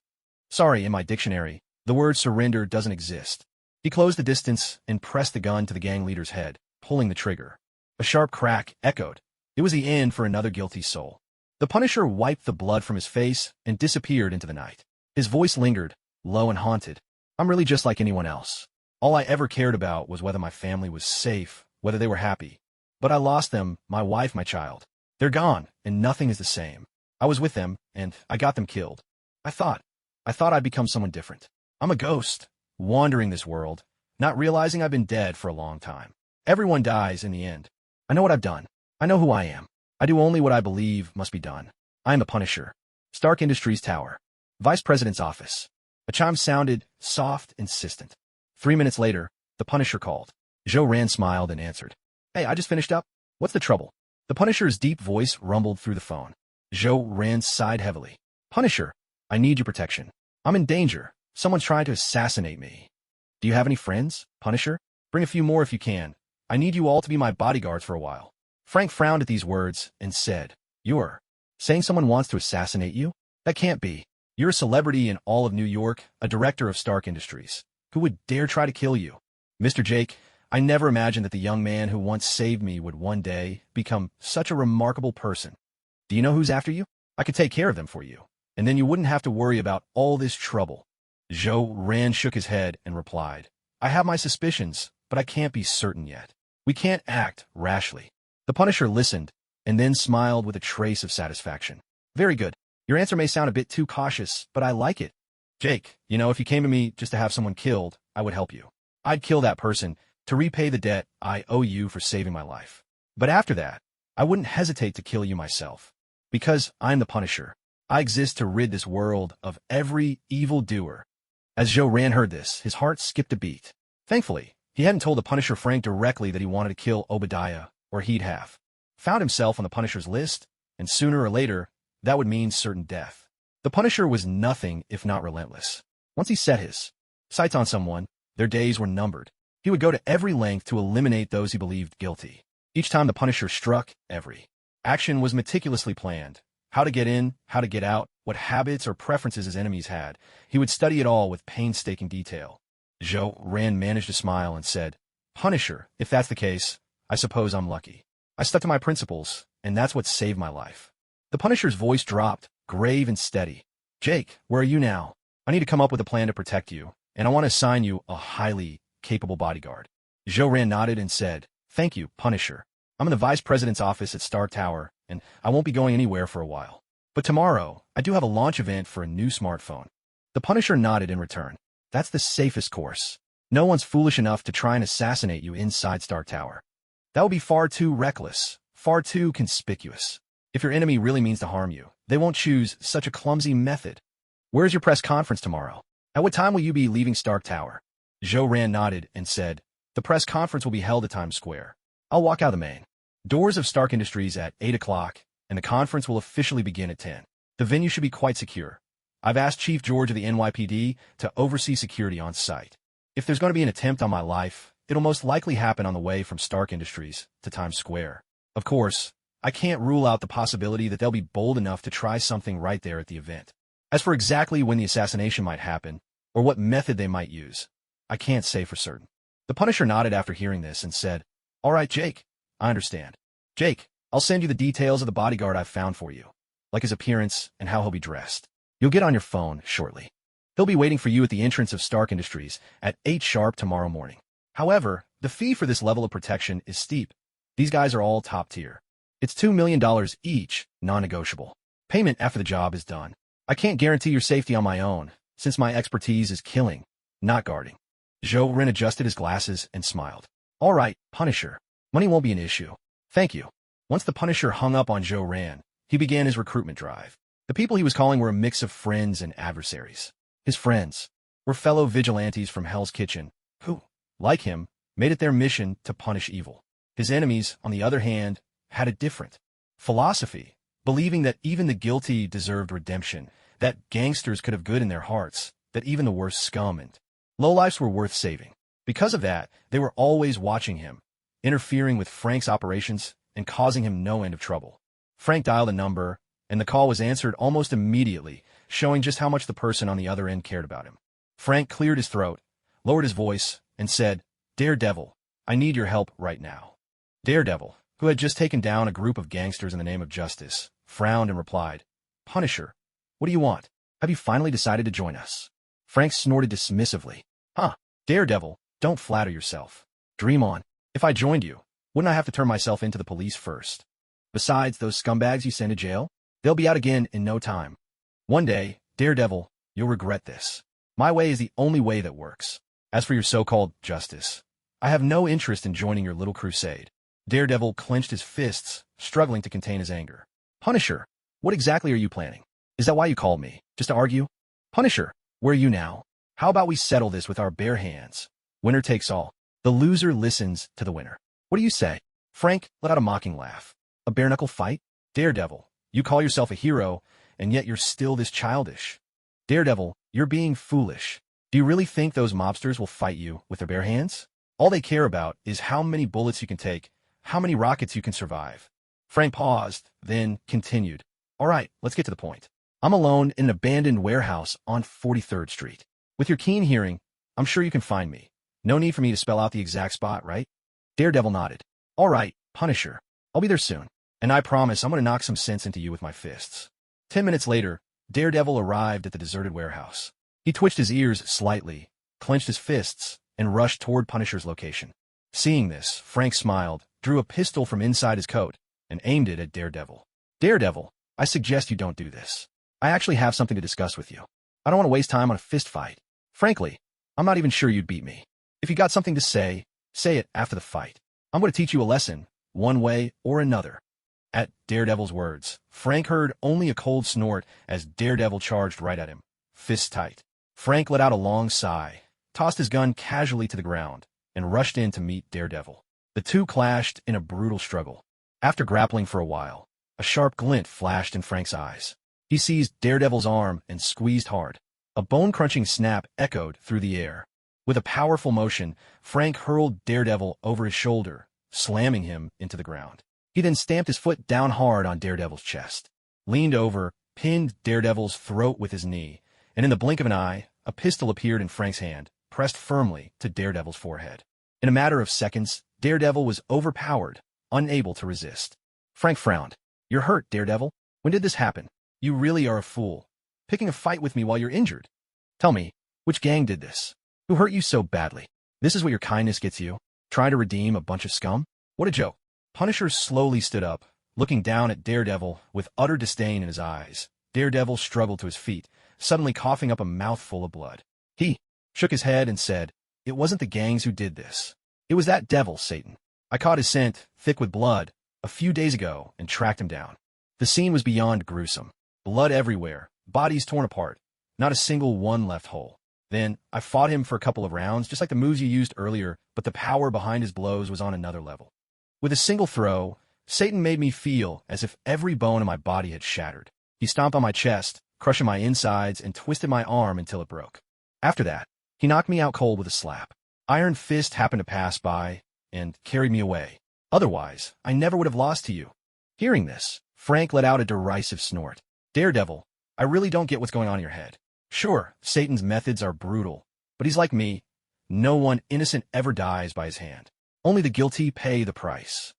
Sorry, in my dictionary, the word surrender doesn't exist." He closed the distance and pressed the gun to the gang leader's head, pulling the trigger. A sharp crack echoed. It was the end for another guilty soul. The Punisher wiped the blood from his face and disappeared into the night. His voice lingered, low and haunted. "I'm really just like anyone else. All I ever cared about was whether my family was safe, whether they were happy. But I lost them, my wife, my child. They're gone, and nothing is the same. I was with them, and I got them killed. I thought I'd become someone different. I'm a ghost, wandering this world, not realizing I've been dead for a long time. Everyone dies in the end. I know what I've done. I know who I am. I do only what I believe must be done. I am the Punisher." Stark Industries Tower. Vice President's office. A chime sounded, soft, insistent. 3 minutes later, the Punisher called. Zhou-Ran smiled and answered. "Hey, I just finished up. What's the trouble?" The Punisher's deep voice rumbled through the phone. Zhou-Ran sighed heavily. "Punisher, I need your protection. I'm in danger. Someone's trying to assassinate me. Do you have any friends, Punisher? Bring a few more if you can. I need you all to be my bodyguards for a while." Frank frowned at these words and said, "You're saying someone wants to assassinate you? That can't be. You're a celebrity in all of New York, a director of Stark Industries. Who would dare try to kill you? Mr. Jake, I never imagined that the young man who once saved me would one day become such a remarkable person. Do you know who's after you? I could take care of them for you, and then you wouldn't have to worry about all this trouble." Zhou-Ran shook his head and replied, "I have my suspicions, but I can't be certain yet. We can't act rashly." The Punisher listened, and then smiled with a trace of satisfaction. "Very good. Your answer may sound a bit too cautious, but I like it. Jake, if you came to me just to have someone killed, I would help you. I'd kill that person to repay the debt I owe you for saving my life. But after that, I wouldn't hesitate to kill you myself. Because I'm the Punisher. I exist to rid this world of every evildoer." As Zhou-Ran heard this, his heart skipped a beat. Thankfully, He hadn't told the Punisher Frank directly that he wanted to kill Obadiah, or he'd have found himself on the Punisher's list, and sooner or later, that would mean certain death. The Punisher was nothing if not relentless. Once he set his sights on someone, their days were numbered. He would go to every length to eliminate those he believed guilty. Each time the Punisher struck, every action was meticulously planned. How to get in, how to get out, what habits or preferences his enemies had. He would study it all with painstaking detail. Rand managed to smile and said, "Punisher, if that's the case, I suppose I'm lucky. I stuck to my principles, and that's what saved my life." The Punisher's voice dropped, grave and steady. "Jake, where are you now? I need to come up with a plan to protect you, and I want to assign you a highly capable bodyguard." Rand nodded and said, "Thank you, Punisher. I'm in the Vice President's office at Star Tower, and I won't be going anywhere for a while. But tomorrow, I do have a launch event for a new smartphone." The Punisher nodded in return. "That's the safest course. No one's foolish enough to try and assassinate you inside Star Tower. That would be far too reckless, far too conspicuous. If your enemy really means to harm you, they won't choose such a clumsy method. Where's your press conference tomorrow? At what time will you be leaving Stark Tower?" Rand nodded and said, "The press conference will be held at Times Square. I'll walk out the main doors of Stark Industries at 8 o'clock, and the conference will officially begin at 10. The venue should be quite secure. I've asked Chief George of the NYPD to oversee security on site. If there's going to be an attempt on my life, it'll most likely happen on the way from Stark Industries to Times Square. Of course, I can't rule out the possibility that they'll be bold enough to try something right there at the event. As for exactly when the assassination might happen, or what method they might use, I can't say for certain." The Punisher nodded after hearing this and said, "All right, Jake, I understand. Jake, I'll send you the details of the bodyguard I've found for you, like his appearance and how he'll be dressed. You'll get on your phone shortly. He'll be waiting for you at the entrance of Stark Industries at 8 sharp tomorrow morning. However, the fee for this level of protection is steep. These guys are all top tier. It's $2 million each, non-negotiable. Payment after the job is done. I can't guarantee your safety on my own, since my expertise is killing, not guarding." Rand adjusted his glasses and smiled. "All right, Punisher. Money won't be an issue. Thank you." Once the Punisher hung up on Rand, he began his recruitment drive. The people he was calling were a mix of friends and adversaries. His friends were fellow vigilantes from Hell's Kitchen, who, like him, made it their mission to punish evil. His enemies, on the other hand, had a different philosophy, believing that even the guilty deserved redemption, that gangsters could have good in their hearts, that even the worst scum and lowlifes were worth saving. Because of that, they were always watching him, interfering with Frank's operations and causing him no end of trouble. Frank dialed a number, and the call was answered almost immediately, showing just how much the person on the other end cared about him. Frank cleared his throat, lowered his voice, and said, "Daredevil, I need your help right now." Daredevil, who had just taken down a group of gangsters in the name of justice, frowned and replied, "Punisher, what do you want? Have you finally decided to join us?" Frank snorted dismissively. "Huh, Daredevil, don't flatter yourself. Dream on. If I joined you, wouldn't I have to turn myself into the police first? Besides, those scumbags you send to jail, they'll be out again in no time. One day, Daredevil, you'll regret this. My way is the only way that works. As for your so-called justice, I have no interest in joining your little crusade." Daredevil clenched his fists, struggling to contain his anger. "Punisher, what exactly are you planning? Is that why you called me? Just to argue? Punisher, where are you now? How about we settle this with our bare hands? Winner takes all. The loser listens to the winner. What do you say?" Frank let out a mocking laugh. "A bare-knuckle fight? Daredevil, you call yourself a hero, and yet you're still this childish. Daredevil, you're being foolish. Do you really think those mobsters will fight you with their bare hands? All they care about is how many bullets you can take, how many rockets you can survive." Frank paused, then continued. "All right, let's get to the point. I'm alone in an abandoned warehouse on 43rd Street. With your keen hearing, I'm sure you can find me. No need for me to spell out the exact spot, right?" Daredevil nodded. "All right, Punisher. I'll be there soon. And I promise I'm going to knock some sense into you with my fists." 10 minutes later, Daredevil arrived at the deserted warehouse. He twitched his ears slightly, clenched his fists, and rushed toward Punisher's location. Seeing this, Frank smiled, drew a pistol from inside his coat, and aimed it at Daredevil. "Daredevil, I suggest you don't do this. I actually have something to discuss with you. I don't want to waste time on a fist fight. Frankly, I'm not even sure you'd beat me. If you got something to say it after the fight. I'm going to teach you a lesson, one way or another." At Daredevil's words, Frank heard only a cold snort as Daredevil charged right at him, fists tight. Frank let out a long sigh, tossed his gun casually to the ground, and rushed in to meet Daredevil. The two clashed in a brutal struggle. After grappling for a while, a sharp glint flashed in Frank's eyes. He seized Daredevil's arm and squeezed hard. A bone-crunching snap echoed through the air. With a powerful motion, Frank hurled Daredevil over his shoulder, slamming him into the ground. He then stamped his foot down hard on Daredevil's chest, leaned over, pinned Daredevil's throat with his knee, and in the blink of an eye, a pistol appeared in Frank's hand, pressed firmly to Daredevil's forehead. In a matter of seconds, Daredevil was overpowered, unable to resist. Frank frowned. "You're hurt, Daredevil. When did this happen? You really are a fool. Picking a fight with me while you're injured. Tell me, which gang did this? Who hurt you so badly? This is what your kindness gets you? Trying to redeem a bunch of scum? What a joke." Punisher slowly stood up, looking down at Daredevil with utter disdain in his eyes. Daredevil struggled to his feet, suddenly coughing up a mouthful of blood. He shook his head and said, "It wasn't the gangs who did this. It was that devil, Satan. I caught his scent, thick with blood, a few days ago and tracked him down." The scene was beyond gruesome. Blood everywhere, bodies torn apart, not a single one left whole. Then, I fought him for a couple of rounds, just like the moves you used earlier, but the power behind his blows was on another level. With a single throw, Satan made me feel as if every bone in my body had shattered. He stomped on my chest, crushing my insides, and twisted my arm until it broke. After that, he knocked me out cold with a slap. Iron Fist happened to pass by and carried me away. Otherwise, I never would have lost to you. Hearing this, Frank let out a derisive snort. "Daredevil, I really don't get what's going on in your head. Sure, Satan's methods are brutal, but he's like me. No one innocent ever dies by his hand. Only the guilty pay the price.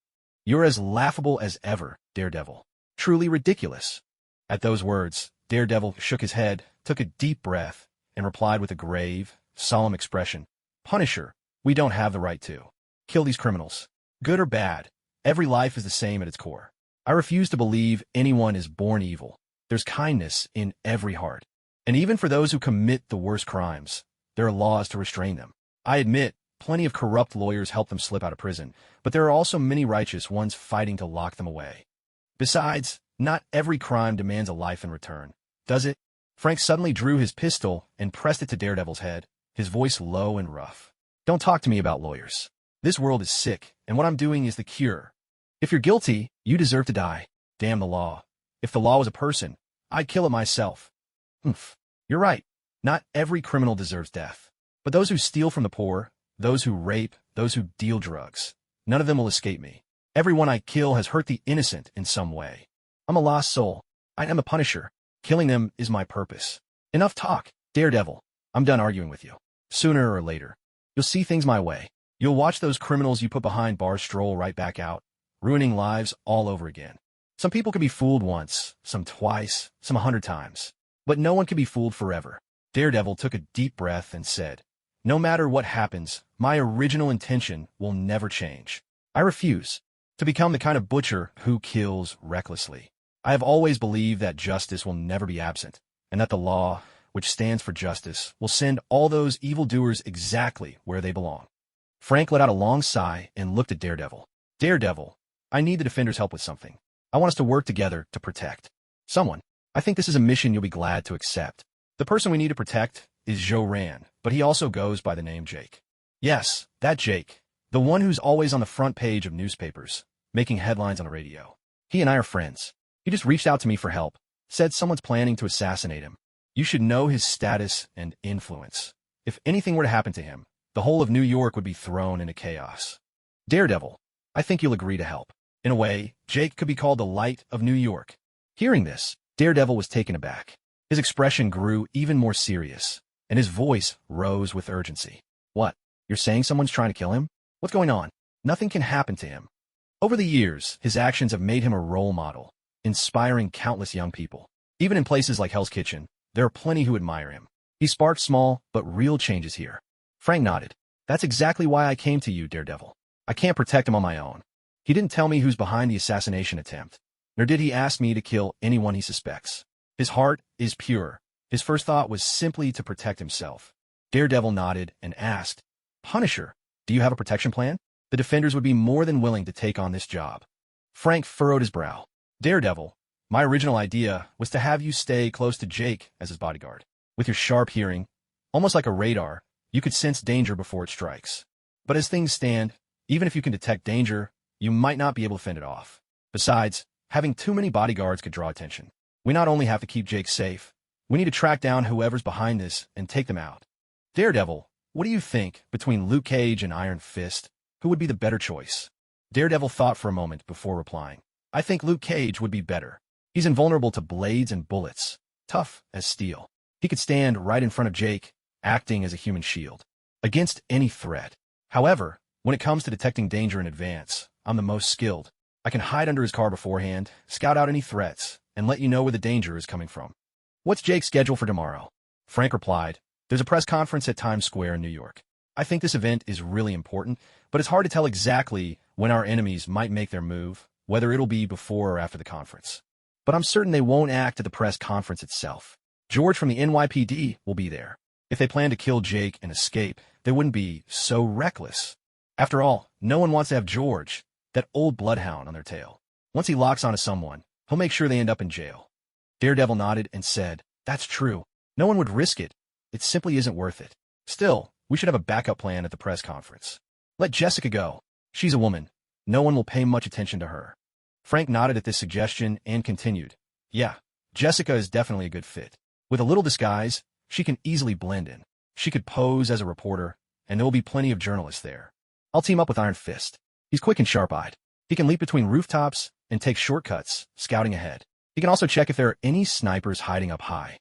You're as laughable as ever, Daredevil. Truly ridiculous." At those words, Daredevil shook his head, took a deep breath, and replied with a grave, solemn expression, "Punisher, we don't have the right to kill these criminals. Good or bad, every life is the same at its core. I refuse to believe anyone is born evil. There's kindness in every heart. And even for those who commit the worst crimes, there are laws to restrain them. I admit, plenty of corrupt lawyers help them slip out of prison, but there are also many righteous ones fighting to lock them away. Besides, not every crime demands a life in return, does it?" Frank suddenly drew his pistol and pressed it to Daredevil's head, his voice low and rough. "Don't talk to me about lawyers. This world is sick, and what I'm doing is the cure. If you're guilty, you deserve to die. Damn the law. If the law was a person, I'd kill it myself." "Humph. You're right. Not every criminal deserves death. But those who steal from the poor, those who rape, those who deal drugs, none of them will escape me. Everyone I kill has hurt the innocent in some way. I'm a lost soul. I am a Punisher. Killing them is my purpose. Enough talk, Daredevil. I'm done arguing with you. Sooner or later, you'll see things my way. You'll watch those criminals you put behind bars stroll right back out, ruining lives all over again. Some people can be fooled once, some twice, some 100 times. But no one can be fooled forever." Daredevil took a deep breath and said, "No matter what happens, my original intention will never change. I refuse to become the kind of butcher who kills recklessly. I have always believed that justice will never be absent, and that the law, which stands for justice, will send all those evildoers exactly where they belong." Frank let out a long sigh and looked at Daredevil. "Daredevil, I need the Defenders' help with something. I want us to work together to protect someone. I think this is a mission you'll be glad to accept. The person we need to protect is S.H.I.E.L.D, but he also goes by the name Jake. Yes, that Jake, the one who's always on the front page of newspapers, making headlines on the radio. He and I are friends. He just reached out to me for help, said someone's planning to assassinate him. You should know his status and influence. If anything were to happen to him, the whole of New York would be thrown into chaos. Daredevil, I think you'll agree to help. In a way, Jake could be called the light of New York." Hearing this, Daredevil was taken aback. His expression grew even more serious, and his voice rose with urgency. "What? You're saying someone's trying to kill him? What's going on?" "Nothing can happen to him. Over the years, his actions have made him a role model, inspiring countless young people. Even in places like Hell's Kitchen, there are plenty who admire him. He sparked small but real changes here." Frank nodded. "That's exactly why I came to you, Daredevil. I can't protect him on my own. He didn't tell me who's behind the assassination attempt, nor did he ask me to kill anyone he suspects. His heart is pure. His first thought was simply to protect himself." Daredevil nodded and asked, "Punisher, do you have a protection plan? The Defenders would be more than willing to take on this job." Frank furrowed his brow. "Daredevil, my original idea was to have you stay close to Jake as his bodyguard. With your sharp hearing, almost like a radar, you could sense danger before it strikes. But as things stand, even if you can detect danger, you might not be able to fend it off. Besides, having too many bodyguards could draw attention. We not only have to keep Jake safe, we need to track down whoever's behind this and take them out. Daredevil, what do you think between Luke Cage and Iron Fist? Who would be the better choice? Daredevil thought for a moment before replying. I think Luke Cage would be better. He's invulnerable to blades and bullets, tough as steel. He could stand right in front of Jake, acting as a human shield, against any threat. However, when it comes to detecting danger in advance, I'm the most skilled. I can hide under his car beforehand, scout out any threats, and let you know where the danger is coming from. What's Jake's schedule for tomorrow? Frank replied, there's a press conference at Times Square in New York. I think this event is really important, but it's hard to tell exactly when our enemies might make their move, whether it'll be before or after the conference. But I'm certain they won't act at the press conference itself. George from the NYPD will be there. If they plan to kill Jake and escape, they wouldn't be so reckless. After all, no one wants to have George, that old bloodhound, on their tail. Once he locks onto someone, he'll make sure they end up in jail. Daredevil nodded and said, that's true. No one would risk it. It simply isn't worth it. Still, we should have a backup plan at the press conference. Let Jessica go. She's a woman. No one will pay much attention to her. Frank nodded at this suggestion and continued. Yeah, Jessica is definitely a good fit. With a little disguise, she can easily blend in. She could pose as a reporter, and there will be plenty of journalists there. I'll team up with Iron Fist. He's quick and sharp-eyed. He can leap between rooftops and take shortcuts, scouting ahead. He can also check if there are any snipers hiding up high.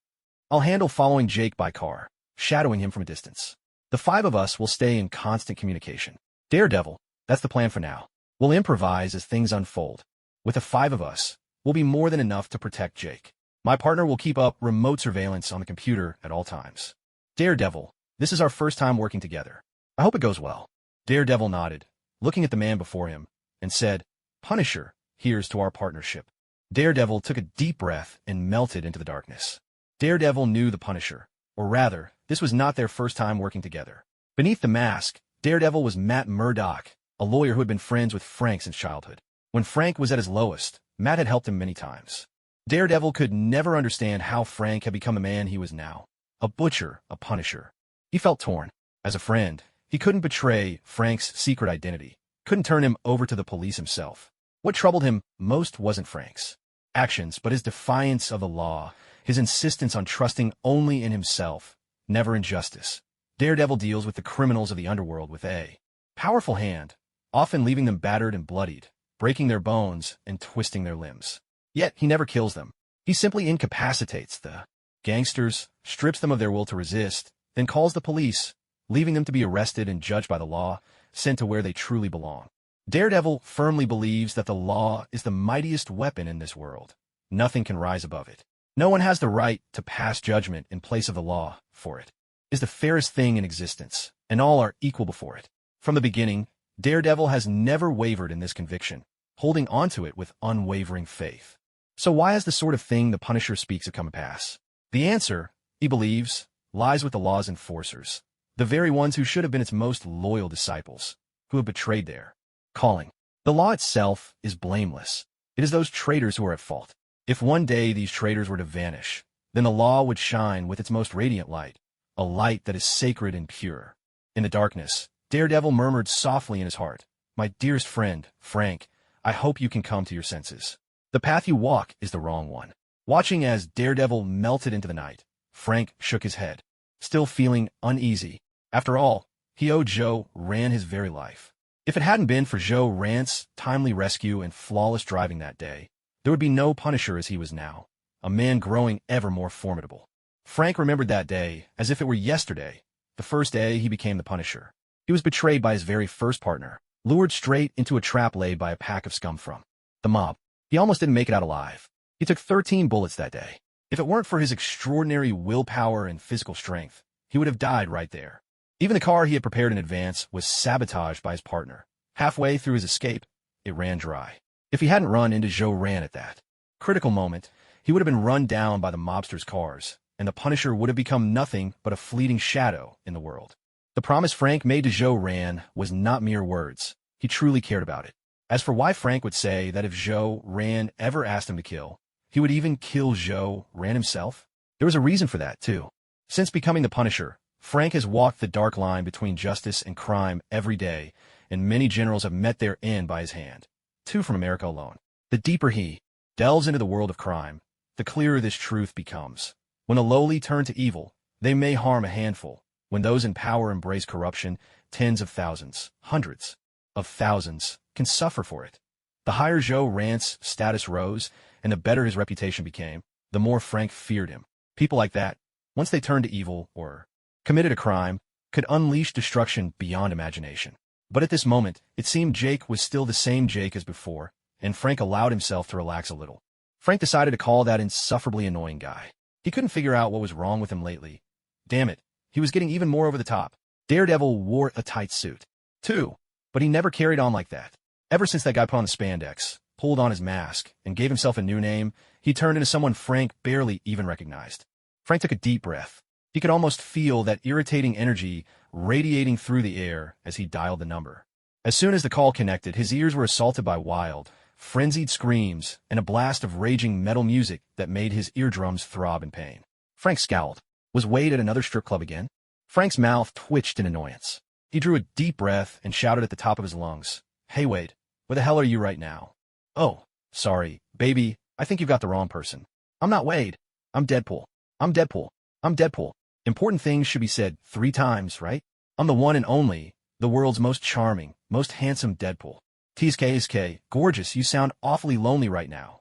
I'll handle following Jake by car, shadowing him from a distance. The five of us will stay in constant communication. Daredevil, that's the plan for now. We'll improvise as things unfold. With the five of us, we'll be more than enough to protect Jake. My partner will keep up remote surveillance on the computer at all times. Daredevil, this is our first time working together. I hope it goes well. Daredevil nodded, looking at the man before him, and said, Punisher, here's to our partnership. Daredevil took a deep breath and melted into the darkness. Daredevil knew the Punisher, or rather, this was not their first time working together. Beneath the mask, Daredevil was Matt Murdock, a lawyer who had been friends with Frank since childhood. When Frank was at his lowest, Matt had helped him many times. Daredevil could never understand how Frank had become the man he was now. A butcher, a Punisher. He felt torn. As a friend, he couldn't betray Frank's secret identity, couldn't turn him over to the police himself. What troubled him most wasn't Frank's actions, but his defiance of the law, his insistence on trusting only in himself, never in justice. Daredevil deals with the criminals of the underworld with a powerful hand, often leaving them battered and bloodied, breaking their bones and twisting their limbs. Yet he never kills them. He simply incapacitates the gangsters, strips them of their will to resist, then calls the police, leaving them to be arrested and judged by the law, sent to where they truly belong. Daredevil firmly believes that the law is the mightiest weapon in this world. Nothing can rise above it. No one has the right to pass judgment in place of the law, for it is the fairest thing in existence, and all are equal before it. From the beginning, Daredevil has never wavered in this conviction, holding onto it with unwavering faith. So why has the sort of thing the Punisher speaks of come to pass? The answer, he believes, lies with the law's enforcers, the very ones who should have been its most loyal disciples, who have betrayed their calling. The law itself is blameless. It is those traitors who are at fault. If one day these traitors were to vanish, then the law would shine with its most radiant light, a light that is sacred and pure. In the darkness, Daredevil murmured softly in his heart, My dearest friend, Frank, I hope you can come to your senses. The path you walk is the wrong one. Watching as Daredevil melted into the night, Frank shook his head, still feeling uneasy. After all, he owed Joe Rand his very life. If it hadn't been for Joe Rand's timely rescue and flawless driving that day, there would be no Punisher as he was now, a man growing ever more formidable. Frank remembered that day as if it were yesterday, the first day he became the Punisher. He was betrayed by his very first partner, lured straight into a trap laid by a pack of scum from the mob. He almost didn't make it out alive. He took 13 bullets that day. If it weren't for his extraordinary willpower and physical strength, he would have died right there. Even the car he had prepared in advance was sabotaged by his partner. Halfway through his escape, it ran dry. If he hadn't run into Joe Rand at that critical moment, he would have been run down by the mobsters' cars, and the Punisher would have become nothing but a fleeting shadow in the world. The promise Frank made to Joe Rand was not mere words. He truly cared about it. As for why Frank would say that if Joe Rand ever asked him to kill, he would even kill Joe Rand himself, there was a reason for that, too. Since becoming the Punisher, Frank has walked the dark line between justice and crime every day, and many generals have met their end by his hand. 2 from America alone. The deeper he delves into the world of crime, the clearer this truth becomes. When the lowly turn to evil, they may harm a handful. When those in power embrace corruption, tens of thousands, hundreds of thousands, can suffer for it. The higher Joe Rant's status rose, and the better his reputation became, the more Frank feared him. People like that, once they turned to evil or committed a crime, could unleash destruction beyond imagination. But at this moment, it seemed Jake was still the same Jake as before, and Frank allowed himself to relax a little. Frank decided to call that insufferably annoying guy. He couldn't figure out what was wrong with him lately. Damn it, he was getting even more over the top. Daredevil wore a tight suit, too, but he never carried on like that. Ever since that guy put on the spandex, pulled on his mask, and gave himself a new name, he turned into someone Frank barely even recognized. Frank took a deep breath. He could almost feel that irritating energy radiating through the air as he dialed the number. As soon as the call connected, his ears were assaulted by wild, frenzied screams and a blast of raging metal music that made his eardrums throb in pain. Frank scowled. Was Wade at another strip club again? Frank's mouth twitched in annoyance. He drew a deep breath and shouted at the top of his lungs, "Hey Wade, where the hell are you right now?" "Oh, sorry, baby, I think you've got the wrong person. I'm not Wade. I'm Deadpool. I'm Deadpool. I'm Deadpool." Important things should be said 3 times, right? I'm the one and only, the world's most charming, most handsome Deadpool. TSK, gorgeous, you sound awfully lonely right now.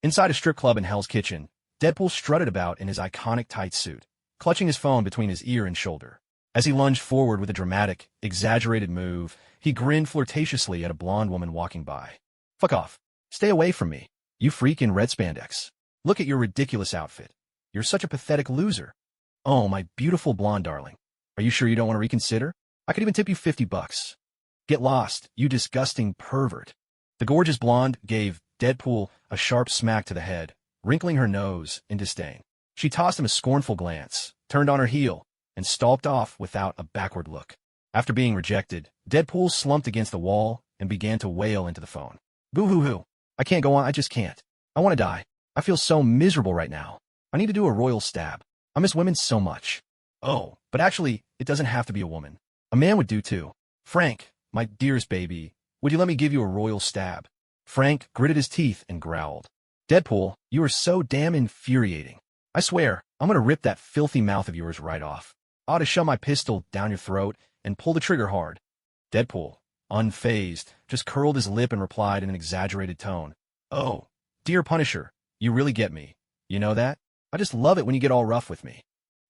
Inside a strip club in Hell's Kitchen, Deadpool strutted about in his iconic tight suit, clutching his phone between his ear and shoulder. As he lunged forward with a dramatic, exaggerated move, he grinned flirtatiously at a blonde woman walking by. "Fuck off. Stay away from me, you freak in red spandex. Look at your ridiculous outfit. You're such a pathetic loser. Oh, my beautiful blonde darling. Are you sure you don't want to reconsider? I could even tip you $50. Get lost, you disgusting pervert." The gorgeous blonde gave Deadpool a sharp smack to the head, wrinkling her nose in disdain. She tossed him a scornful glance, turned on her heel, and stalked off without a backward look. After being rejected, Deadpool slumped against the wall and began to wail into the phone. "Boo-hoo-hoo. I can't go on, I just can't. I want to die. I feel so miserable right now. I need to do a royal stab. I miss women so much." "Oh, but actually, it doesn't have to be a woman. A man would do too. Frank, my dearest baby, would you let me give you a royal stab?" Frank gritted his teeth and growled. "Deadpool, you are so damn infuriating. I swear, I'm going to rip that filthy mouth of yours right off. I ought to shove my pistol down your throat and pull the trigger hard." Deadpool, unfazed, just curled his lip and replied in an exaggerated tone, "Oh, dear Punisher, you really get me. You know that? I just love it when you get all rough with me.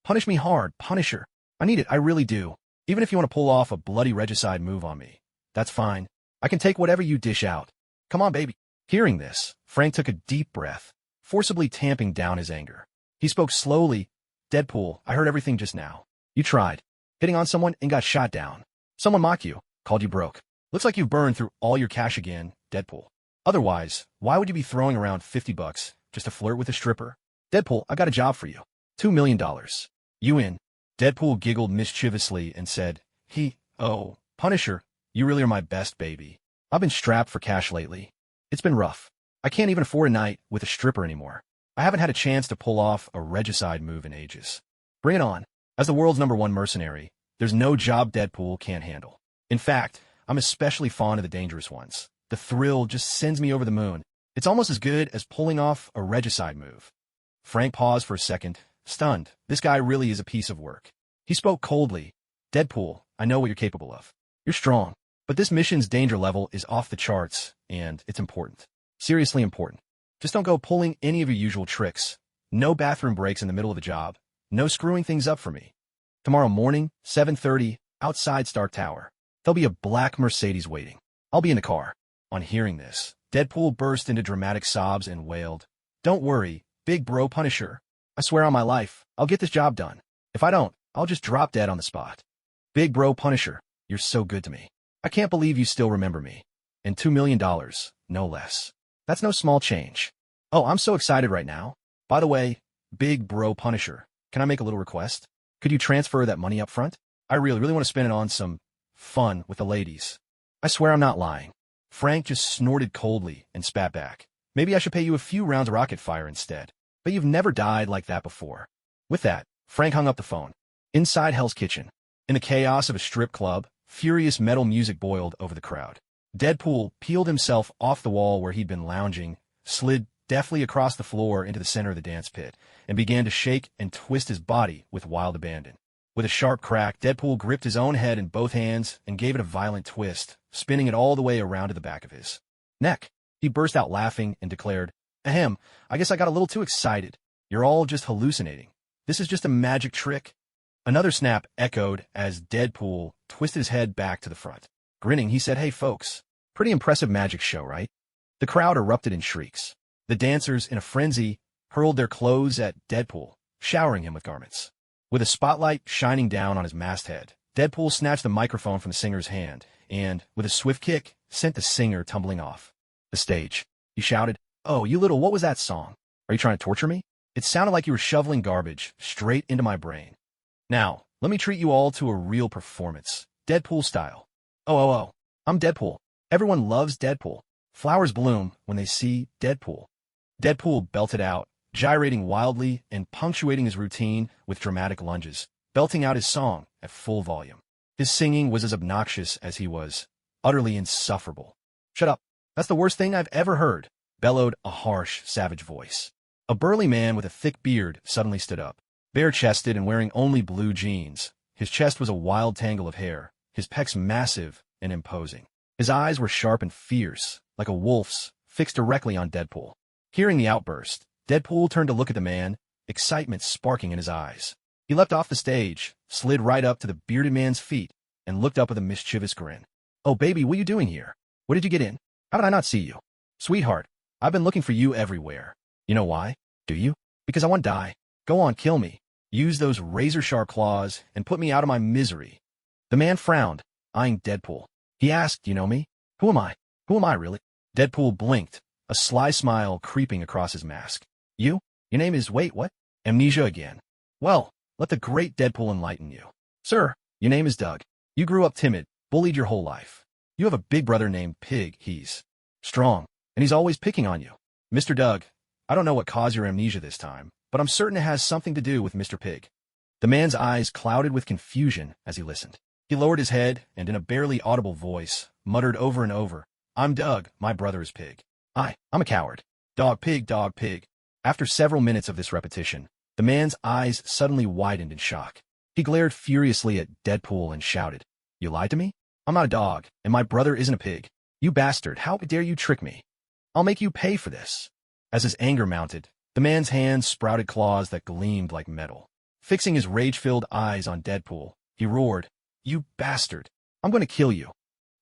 Punish me hard, Punisher. I need it, I really do. Even if you want to pull off a bloody regicide move on me. That's fine. I can take whatever you dish out. Come on, baby." Hearing this, Frank took a deep breath, forcibly tamping down his anger. He spoke slowly. "Deadpool, I heard everything just now. You tried hitting on someone and got shot down. Someone mocked you, called you broke. Looks like you've burned through all your cash again, Deadpool. Otherwise, why would you be throwing around $50 just to flirt with a stripper? Deadpool, I got a job for you. $2 million. You in?" Deadpool giggled mischievously and said, "Oh, Punisher, you really are my best baby. I've been strapped for cash lately. It's been rough. I can't even afford a night with a stripper anymore. I haven't had a chance to pull off a regicide move in ages. Bring it on. As the world's #1 mercenary, there's no job Deadpool can't handle. In fact, I'm especially fond of the dangerous ones. The thrill just sends me over the moon. It's almost as good as pulling off a regicide move." Frank paused for a second, stunned. This guy really is a piece of work. He spoke coldly. "Deadpool, I know what you're capable of. You're strong. But this mission's danger level is off the charts, and it's important. Seriously important. Just don't go pulling any of your usual tricks. No bathroom breaks in the middle of the job. No screwing things up for me. Tomorrow morning, 7:30, outside Stark Tower. There'll be a black Mercedes waiting. I'll be in the car." On hearing this, Deadpool burst into dramatic sobs and wailed, "Don't worry, big bro Punisher. I swear on my life, I'll get this job done. If I don't, I'll just drop dead on the spot. Big bro Punisher, you're so good to me. I can't believe you still remember me. And $2 million, no less. That's no small change. Oh, I'm so excited right now. By the way, big bro Punisher, can I make a little request? Could you transfer that money up front? I really want to spend it on some fun with the ladies. I swear I'm not lying." Frank just snorted coldly and spat back. "Maybe I should pay you a few rounds of rocket fire instead. But you've never died like that before." With that, Frank hung up the phone. Inside Hell's Kitchen, in the chaos of a strip club, furious metal music boiled over the crowd. Deadpool peeled himself off the wall where he'd been lounging, slid deftly across the floor into the center of the dance pit, and began to shake and twist his body with wild abandon. With a sharp crack, Deadpool gripped his own head in both hands and gave it a violent twist, spinning it all the way around to the back of his neck. He burst out laughing and declared, "Ahem, I guess I got a little too excited. You're all just hallucinating. This is just a magic trick." Another snap echoed as Deadpool twisted his head back to the front. Grinning, he said, "Hey folks, pretty impressive magic show, right?" The crowd erupted in shrieks. The dancers, in a frenzy, hurled their clothes at Deadpool, showering him with garments. With a spotlight shining down on his masthead, Deadpool snatched the microphone from the singer's hand and, with a swift kick, sent the singer tumbling off the stage. He shouted, "Oh, you little, what was that song? Are you trying to torture me? It sounded like you were shoveling garbage straight into my brain. Now, let me treat you all to a real performance, Deadpool style. Oh, I'm Deadpool. Everyone loves Deadpool. Flowers bloom when they see Deadpool." Deadpool belted out, gyrating wildly and punctuating his routine with dramatic lunges, belting out his song at full volume. His singing was as obnoxious as he was utterly insufferable. "Shut up. That's the worst thing I've ever heard," bellowed a harsh, savage voice. A burly man with a thick beard suddenly stood up. Bare-chested and wearing only blue jeans, his chest was a wild tangle of hair, his pecs massive and imposing. His eyes were sharp and fierce, like a wolf's, fixed directly on Deadpool. Hearing the outburst, Deadpool turned to look at the man, excitement sparking in his eyes. He leapt off the stage, slid right up to the bearded man's feet, and looked up with a mischievous grin. "Oh, baby, what are you doing here? Where did you get in? How did I not see you? Sweetheart, I've been looking for you everywhere. You know why? Do you? Because I want to die. Go on, kill me. Use those razor-sharp claws and put me out of my misery." The man frowned, eyeing Deadpool. He asked, "You know me? Who am I? Who am I, really?" Deadpool blinked, a sly smile creeping across his mask. "You? Your name is, wait, what? Amnesia again. Well, let the great Deadpool enlighten you. Sir, your name is Doug. You grew up timid, bullied your whole life. You have a big brother named Pig. He's strong, and he's always picking on you. Mr. Doug, I don't know what caused your amnesia this time, but I'm certain it has something to do with Mr. Pig." The man's eyes clouded with confusion as he listened. He lowered his head and, in a barely audible voice, muttered over and over, "I'm Doug, my brother is Pig. I'm a coward. Dog, pig, dog, pig." After several minutes of this repetition, the man's eyes suddenly widened in shock. He glared furiously at Deadpool and shouted, "You lied to me? I'm not a dog, and my brother isn't a pig. You bastard, how dare you trick me? I'll make you pay for this." As his anger mounted, the man's hands sprouted claws that gleamed like metal. Fixing his rage-filled eyes on Deadpool, he roared, "You bastard! I'm going to kill you."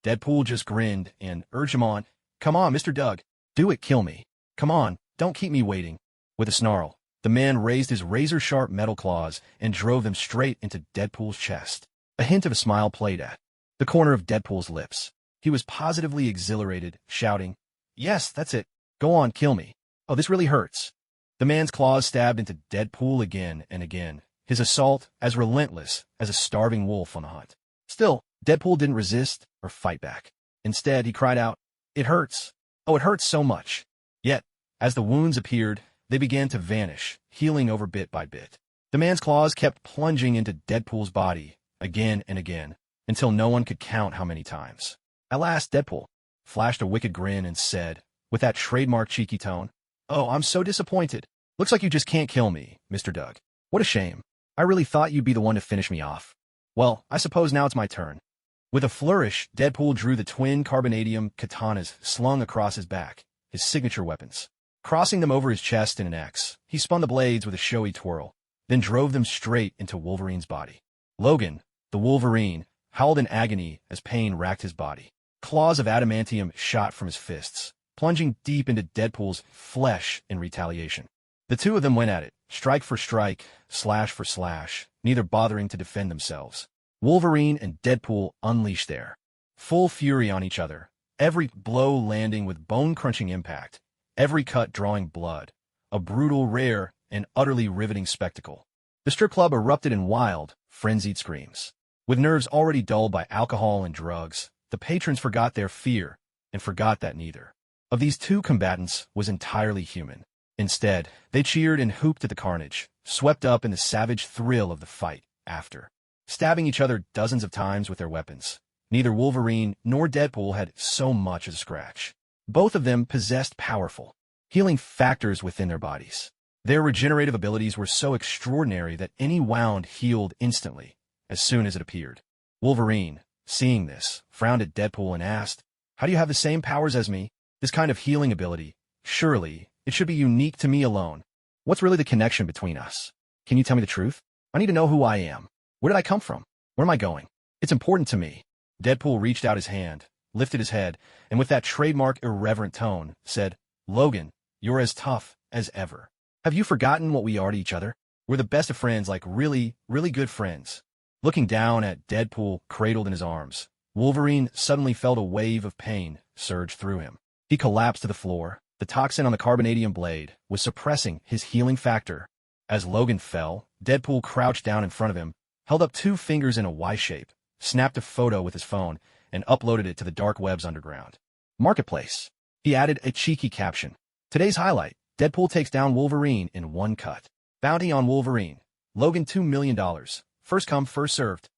Deadpool just grinned and urged him on. "Come on, Mr. Doug. Do it, kill me. Come on, don't keep me waiting." With a snarl, the man raised his razor-sharp metal claws and drove them straight into Deadpool's chest. A hint of a smile played at the corner of Deadpool's lips. He was positively exhilarated, shouting, "Yes, that's it. Go on, kill me. Oh, this really hurts." The man's claws stabbed into Deadpool again and again, his assault as relentless as a starving wolf on the hunt. Still, Deadpool didn't resist or fight back. Instead, he cried out, "It hurts. Oh, it hurts so much." Yet, as the wounds appeared, they began to vanish, healing over bit by bit. The man's claws kept plunging into Deadpool's body again and again, until no one could count how many times. At last, Deadpool flashed a wicked grin and said, with that trademark cheeky tone, "Oh, I'm so disappointed. Looks like you just can't kill me, Mr. Doug. What a shame. I really thought you'd be the one to finish me off. Well, I suppose now it's my turn." With a flourish, Deadpool drew the twin carbonadium katanas slung across his back, his signature weapons. Crossing them over his chest in an X, he spun the blades with a showy twirl, then drove them straight into Wolverine's body. Logan, the Wolverine, howled in agony as pain racked his body. Claws of adamantium shot from his fists, plunging deep into Deadpool's flesh in retaliation. The two of them went at it, strike for strike, slash for slash, neither bothering to defend themselves. Wolverine and Deadpool unleashed their full fury on each other, every blow landing with bone-crunching impact, every cut drawing blood, a brutal, rare, and utterly riveting spectacle. The strip club erupted in wild, frenzied screams. With nerves already dulled by alcohol and drugs, the patrons forgot their fear and forgot that neither of these two combatants was entirely human. Instead, they cheered and hooped at the carnage, swept up in the savage thrill of the fight, after, stabbing each other dozens of times with their weapons. Neither Wolverine nor Deadpool had so much as a scratch. Both of them possessed powerful healing factors within their bodies. Their regenerative abilities were so extraordinary that any wound healed instantly, as soon as it appeared. Wolverine, seeing this, frowned at Deadpool and asked, "How do you have the same powers as me? This kind of healing ability, surely, it should be unique to me alone. What's really the connection between us? Can you tell me the truth? I need to know who I am. Where did I come from? Where am I going? It's important to me." Deadpool reached out his hand, lifted his head, and with that trademark irreverent tone, said, "Logan, you're as tough as ever. Have you forgotten what we are to each other? We're the best of friends, like really, really good friends." Looking down at Deadpool cradled in his arms, Wolverine suddenly felt a wave of pain surge through him. He collapsed to the floor. The toxin on the carbonadium blade was suppressing his healing factor. As Logan fell, Deadpool crouched down in front of him, held up 2 fingers in a Y shape, snapped a photo with his phone, and uploaded it to the dark web's underground marketplace. He added a cheeky caption. "Today's highlight, Deadpool takes down Wolverine in one cut. Bounty on Wolverine. Logan $2 million. First come, first served.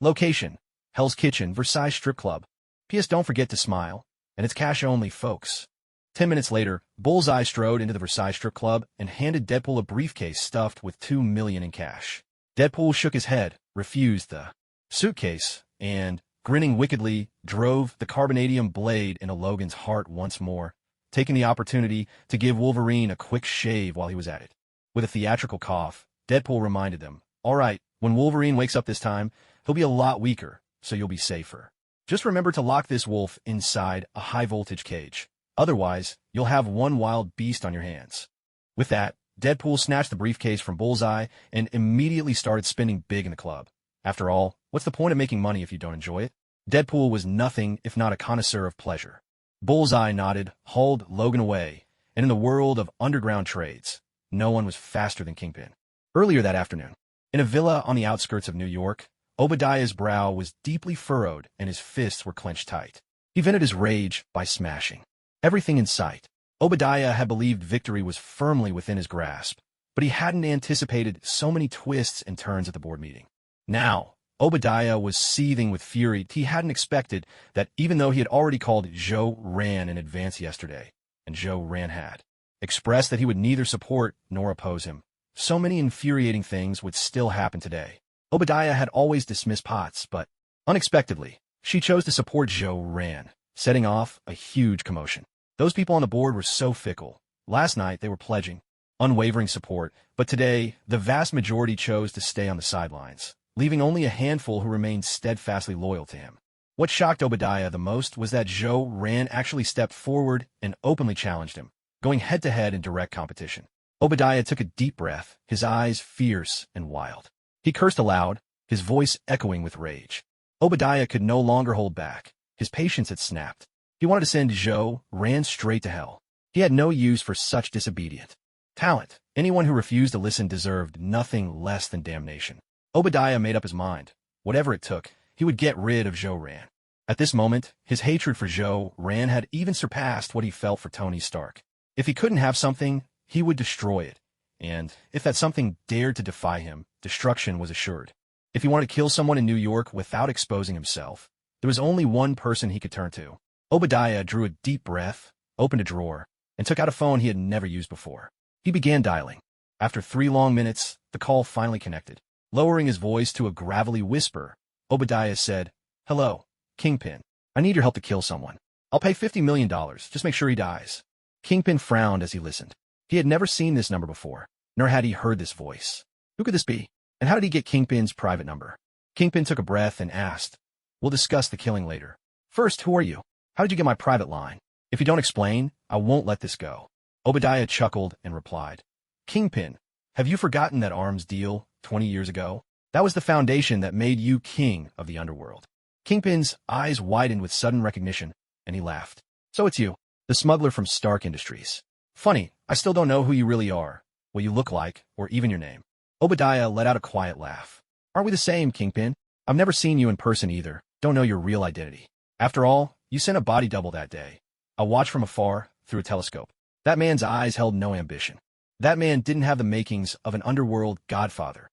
Location, Hell's Kitchen, Versailles Strip Club. P.S. Don't forget to smile. And it's cash only, folks." 10 minutes later, Bullseye strode into the Versailles Strip Club and handed Deadpool a briefcase stuffed with $2 million in cash. Deadpool shook his head, refused the suitcase, and, grinning wickedly, drove the carbonadium blade into Logan's heart once more, taking the opportunity to give Wolverine a quick shave while he was at it. With a theatrical cough, Deadpool reminded them, "All right, when Wolverine wakes up this time, he'll be a lot weaker, so you'll be safer. Just remember to lock this wolf inside a high-voltage cage. Otherwise, you'll have one wild beast on your hands." With that, Deadpool snatched the briefcase from Bullseye and immediately started spending big in the club. After all, what's the point of making money if you don't enjoy it? Deadpool was nothing if not a connoisseur of pleasure. Bullseye nodded, hauled Logan away, and in the world of underground trades, no one was faster than Kingpin. Earlier that afternoon, in a villa on the outskirts of New York, Obadiah's brow was deeply furrowed and his fists were clenched tight. He vented his rage by smashing everything in sight. Obadiah had believed victory was firmly within his grasp, but he hadn't anticipated so many twists and turns at the board meeting. Now, Obadiah was seething with fury. He hadn't expected that even though he had already called Joe Ran in advance yesterday, and Joe Ran had expressed that he would neither support nor oppose him, so many infuriating things would still happen today. Obadiah had always dismissed Potts, but unexpectedly, she chose to support Joe Ran, setting off a huge commotion. Those people on the board were so fickle. Last night, they were pledging unwavering support, but today, the vast majority chose to stay on the sidelines, leaving only a handful who remained steadfastly loyal to him. What shocked Obadiah the most was that Joe Ran actually stepped forward and openly challenged him, going head-to-head in direct competition. Obadiah took a deep breath, his eyes fierce and wild. He cursed aloud, his voice echoing with rage. Obadiah could no longer hold back. His patience had snapped. He wanted to send Joe Ran straight to hell. He had no use for such disobedient talent. Anyone who refused to listen deserved nothing less than damnation. Obadiah made up his mind. Whatever it took, he would get rid of Joe Ran. At this moment, his hatred for Joe Ran had even surpassed what he felt for Tony Stark. If he couldn't have something, he would destroy it. And if that something dared to defy him, destruction was assured. If he wanted to kill someone in New York without exposing himself, there was only one person he could turn to. Obadiah drew a deep breath, opened a drawer, and took out a phone he had never used before. He began dialing. After 3 long minutes, the call finally connected. Lowering his voice to a gravelly whisper, Obadiah said, "Hello, Kingpin. I need your help to kill someone. I'll pay $50 million. Just make sure he dies." Kingpin frowned as he listened. He had never seen this number before, nor had he heard this voice. Who could this be? And how did he get Kingpin's private number? Kingpin took a breath and asked, "We'll discuss the killing later. First, who are you? How did you get my private line? If you don't explain, I won't let this go." Obadiah chuckled and replied, "Kingpin, have you forgotten that arms deal 20 years ago? That was the foundation that made you king of the underworld." Kingpin's eyes widened with sudden recognition, and he laughed. "So it's you, the smuggler from Stark Industries. Funny, I still don't know who you really are, what you look like, or even your name." Obadiah let out a quiet laugh. "Aren't we the same, Kingpin? I've never seen you in person either. Don't know your real identity. After all, you sent a body double that day. I watched from afar, through a telescope. That man's eyes held no ambition. That man didn't have the makings of an underworld godfather."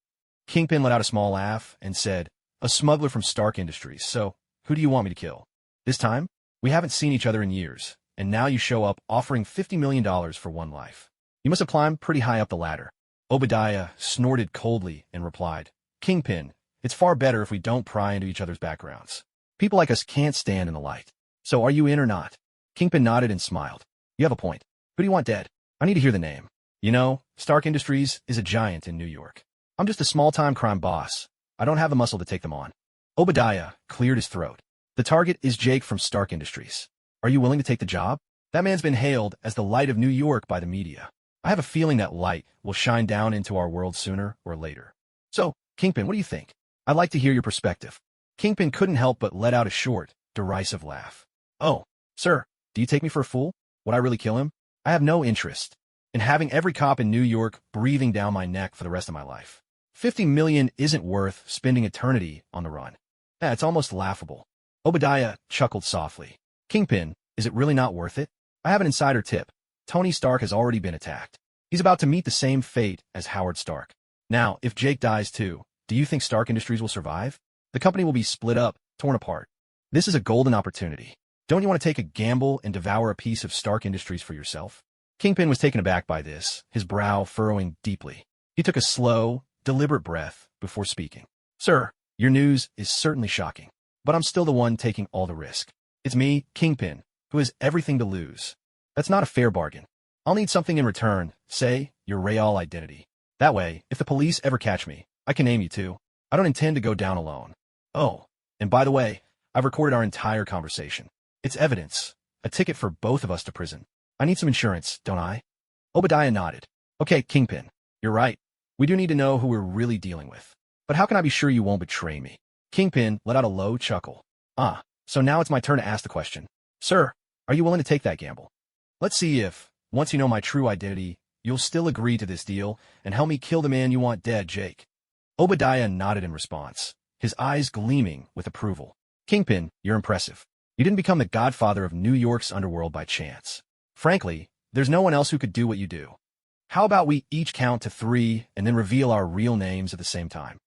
Kingpin let out a small laugh and said, "A smuggler from Stark Industries, so who do you want me to kill? This time? We haven't seen each other in years, and now you show up offering $50 million for one life. You must have climbed pretty high up the ladder." Obadiah snorted coldly and replied, "Kingpin, it's far better if we don't pry into each other's backgrounds. People like us can't stand in the light. So are you in or not?" Kingpin nodded and smiled. "You have a point. Who do you want dead? I need to hear the name. You know, Stark Industries is a giant in New York. I'm just a small-time crime boss. I don't have the muscle to take them on." Obadiah cleared his throat. "The target is Jake from Stark Industries. Are you willing to take the job? That man's been hailed as the light of New York by the media. I have a feeling that light will shine down into our world sooner or later. So, Kingpin, what do you think? I'd like to hear your perspective." Kingpin couldn't help but let out a short, derisive laugh. "Oh, sir, do you take me for a fool? Would I really kill him? I have no interest in having every cop in New York breathing down my neck for the rest of my life. $50 million isn't worth spending eternity on the run. It's almost laughable." Obadiah chuckled softly. "Kingpin, is it really not worth it? I have an insider tip. Tony Stark has already been attacked. He's about to meet the same fate as Howard Stark. Now, if Jake dies too, do you think Stark Industries will survive? The company will be split up, torn apart. This is a golden opportunity. Don't you want to take a gamble and devour a piece of Stark Industries for yourself?" Kingpin was taken aback by this, his brow furrowing deeply. He took a slow, deliberate breath before speaking. "Sir, your news is certainly shocking, but I'm still the one taking all the risk. It's me, Kingpin, who has everything to lose. That's not a fair bargain. I'll need something in return, say, your real identity. That way, if the police ever catch me, I can name you too. I don't intend to go down alone. Oh, and by the way, I've recorded our entire conversation. It's evidence, a ticket for both of us to prison. I need some insurance, don't I?" Obadiah nodded. "Okay, Kingpin, you're right. We do need to know who we're really dealing with. But how can I be sure you won't betray me?" Kingpin let out a low chuckle. So now it's my turn to ask the question. "Sir, are you willing to take that gamble? Let's see if, once you know my true identity, you'll still agree to this deal and help me kill the man you want dead, Jake." Obadiah nodded in response, his eyes gleaming with approval. "Kingpin, you're impressive. You didn't become the godfather of New York's underworld by chance. Frankly, there's no one else who could do what you do. How about we each count to 3 and then reveal our real names at the same time?"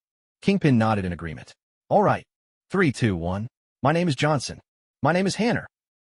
Kingpin nodded in agreement. "All right. 3, 2, 1. My name is Johnson. My name is Hanner."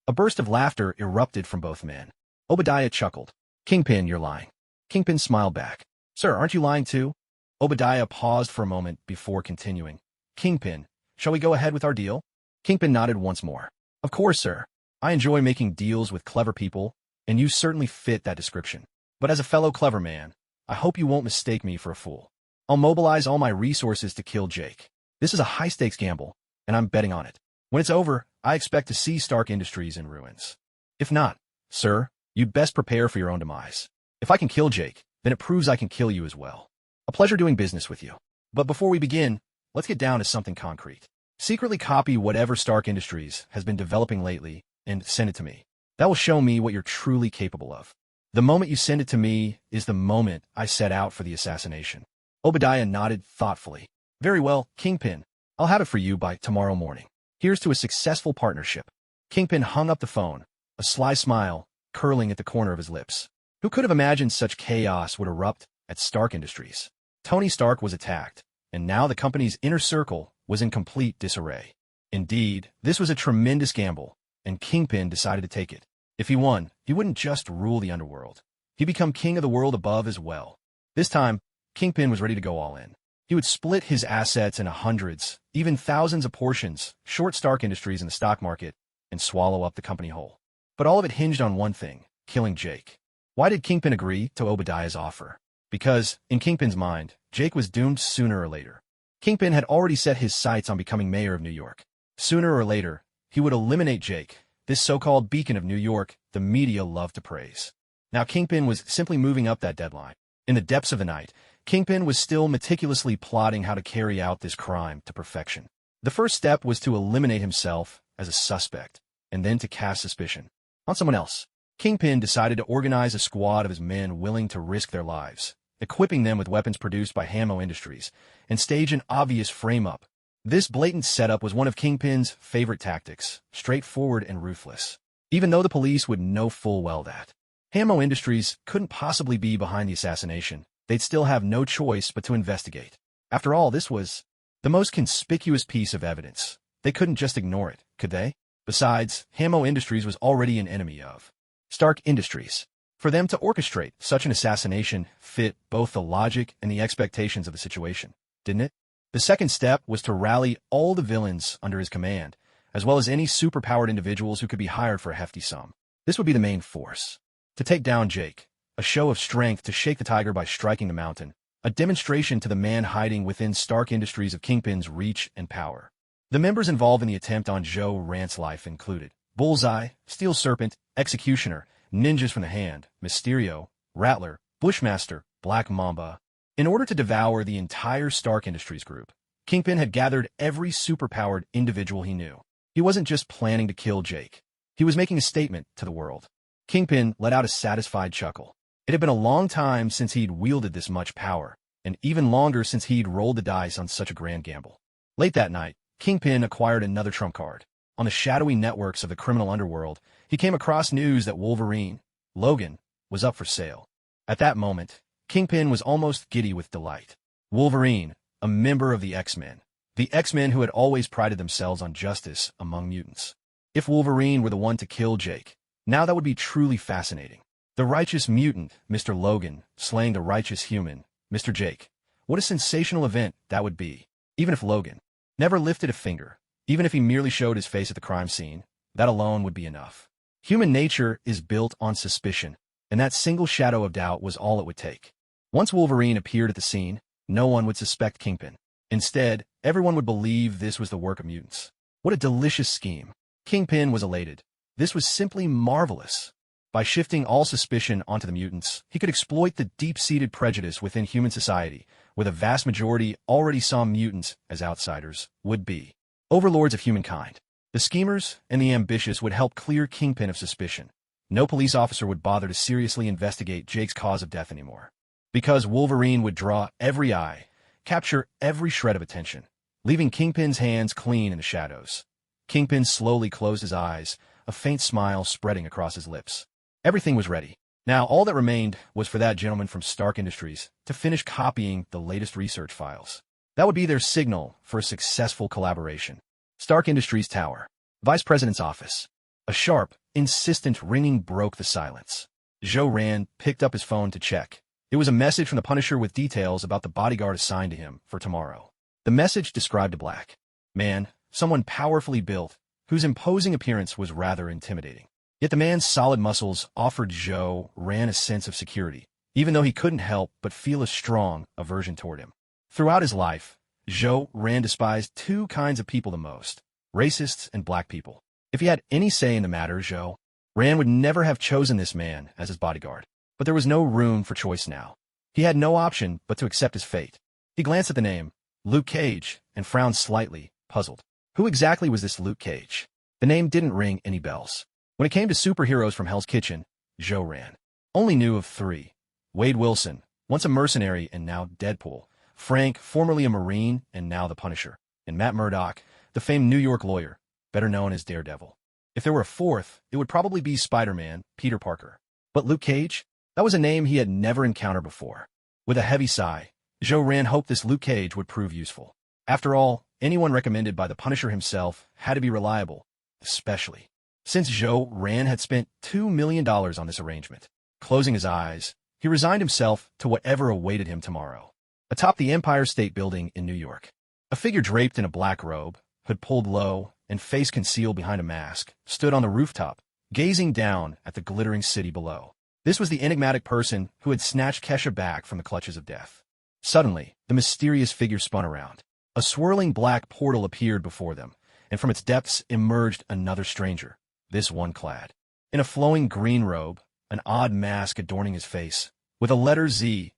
A burst of laughter erupted from both men. Obadiah chuckled. "Kingpin, you're lying." Kingpin smiled back. "Sir, aren't you lying too?" Obadiah paused for a moment before continuing. "Kingpin, shall we go ahead with our deal?" Kingpin nodded once more. "Of course, sir. I enjoy making deals with clever people, and you certainly fit that description. But as a fellow clever man, I hope you won't mistake me for a fool. I'll mobilize all my resources to kill Jake. This is a high-stakes gamble, and I'm betting on it. When it's over, I expect to see Stark Industries in ruins. If not, sir, you'd best prepare for your own demise. If I can kill Jake, then it proves I can kill you as well. A pleasure doing business with you. But before we begin, let's get down to something concrete. Secretly copy whatever Stark Industries has been developing lately and send it to me. That will show me what you're truly capable of. The moment you send it to me is the moment I set out for the assassination." Obadiah nodded thoughtfully. "Very well, Kingpin. I'll have it for you by tomorrow morning. Here's to a successful partnership." Kingpin hung up the phone, a sly smile curling at the corner of his lips. Who could have imagined such chaos would erupt at Stark Industries? Tony Stark was attacked, and now the company's inner circle was in complete disarray. Indeed, this was a tremendous gamble, and Kingpin decided to take it. If he won, he wouldn't just rule the underworld. He'd become king of the world above as well. This time, Kingpin was ready to go all in. He would split his assets into hundreds, even thousands of portions, short Stark Industries in the stock market, and swallow up the company whole. But all of it hinged on one thing, killing Jake. Why did Kingpin agree to Obadiah's offer? Because, in Kingpin's mind, Jake was doomed sooner or later. Kingpin had already set his sights on becoming mayor of New York. Sooner or later, he would eliminate Jake, this so-called beacon of New York the media loved to praise. Now Kingpin was simply moving up that deadline. In the depths of the night, Kingpin was still meticulously plotting how to carry out this crime to perfection. The first step was to eliminate himself as a suspect, and then to cast suspicion on someone else. Kingpin decided to organize a squad of his men willing to risk their lives, equipping them with weapons produced by Hammo Industries, and stage an obvious frame-up. This blatant setup was one of Kingpin's favorite tactics, straightforward and ruthless, even though the police would know full well that Hammo Industries couldn't possibly be behind the assassination. They'd still have no choice but to investigate. After all, this was the most conspicuous piece of evidence. They couldn't just ignore it, could they? Besides, Hammo Industries was already an enemy of Stark Industries. For them to orchestrate such an assassination fit both the logic and the expectations of the situation, didn't it? The second step was to rally all the villains under his command, as well as any superpowered individuals who could be hired for a hefty sum. This would be the main force. To take down Jake, a show of strength to shake the tiger by striking the mountain, a demonstration to the man hiding within Stark Industries of Kingpin's reach and power. The members involved in the attempt on Joe Rant's life included Bullseye, Steel Serpent, Executioner, Ninjas from the Hand, Mysterio, Rattler, Bushmaster, Black Mamba. In order to devour the entire Stark Industries group, Kingpin had gathered every superpowered individual he knew. He wasn't just planning to kill Jake. He was making a statement to the world. Kingpin let out a satisfied chuckle. It had been a long time since he'd wielded this much power, and even longer since he'd rolled the dice on such a grand gamble. Late that night, Kingpin acquired another trump card. On the shadowy networks of the criminal underworld, he came across news that Wolverine, Logan, was up for sale. At that moment, Kingpin was almost giddy with delight. Wolverine, a member of the X-Men. The X-Men who had always prided themselves on justice among mutants. If Wolverine were the one to kill Jake, now that would be truly fascinating. The righteous mutant, Mr. Logan, slaying the righteous human, Mr. Jake. What a sensational event that would be. Even if Logan never lifted a finger, even if he merely showed his face at the crime scene, that alone would be enough. Human nature is built on suspicion, and that single shadow of doubt was all it would take. Once Wolverine appeared at the scene, no one would suspect Kingpin. Instead, everyone would believe this was the work of mutants. What a delicious scheme. Kingpin was elated. This was simply marvelous. By shifting all suspicion onto the mutants, he could exploit the deep-seated prejudice within human society, where the vast majority already saw mutants as outsiders, would be overlords of humankind. The schemers and the ambitious would help clear Kingpin of suspicion. No police officer would bother to seriously investigate Jake's cause of death anymore. Because Wolverine would draw every eye, capture every shred of attention, leaving Kingpin's hands clean in the shadows. Kingpin slowly closed his eyes, a faint smile spreading across his lips. Everything was ready. Now all that remained was for that gentleman from Stark Industries to finish copying the latest research files. That would be their signal for a successful collaboration. Stark Industries Tower. Vice President's office. A sharp, insistent ringing broke the silence. Joe Rand picked up his phone to check. It was a message from the Punisher with details about the bodyguard assigned to him for tomorrow. The message described a black man, someone powerfully built, whose imposing appearance was rather intimidating. Yet the man's solid muscles offered Joe Rand a sense of security, even though he couldn't help but feel a strong aversion toward him. Throughout his life, Joe Rand despised two kinds of people the most: racists and black people. If he had any say in the matter, Joe Rand would never have chosen this man as his bodyguard. But there was no room for choice now. He had no option but to accept his fate. He glanced at the name, Luke Cage, and frowned slightly, puzzled. Who exactly was this Luke Cage? The name didn't ring any bells. When it came to superheroes from Hell's Kitchen, Joe Rand only knew of three. Wade Wilson, once a mercenary and now Deadpool. Frank, formerly a Marine and now the Punisher. And Matt Murdock, the famed New York lawyer, better known as Daredevil. If there were a fourth, it would probably be Spider-Man, Peter Parker. But Luke Cage? That was a name he had never encountered before. With a heavy sigh, Joe Rand hoped this Luke Cage would prove useful. After all, anyone recommended by the Punisher himself had to be reliable, especially since Joe Rand had spent $2 million on this arrangement. Closing his eyes, he resigned himself to whatever awaited him tomorrow. Atop the Empire State Building in New York, a figure draped in a black robe, hood pulled low, and face concealed behind a mask, stood on the rooftop, gazing down at the glittering city below. This was the enigmatic person who had snatched Kesha back from the clutches of death. Suddenly, the mysterious figure spun around. A swirling black portal appeared before them, and from its depths emerged another stranger, this one clad in a flowing green robe, an odd mask adorning his face, with a letter Z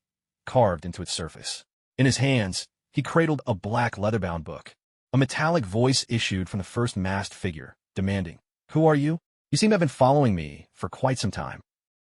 carved into its surface. In his hands, he cradled a black leather-bound book. A metallic voice issued from the first masked figure, demanding, "Who are you? You seem to have been following me for quite some time."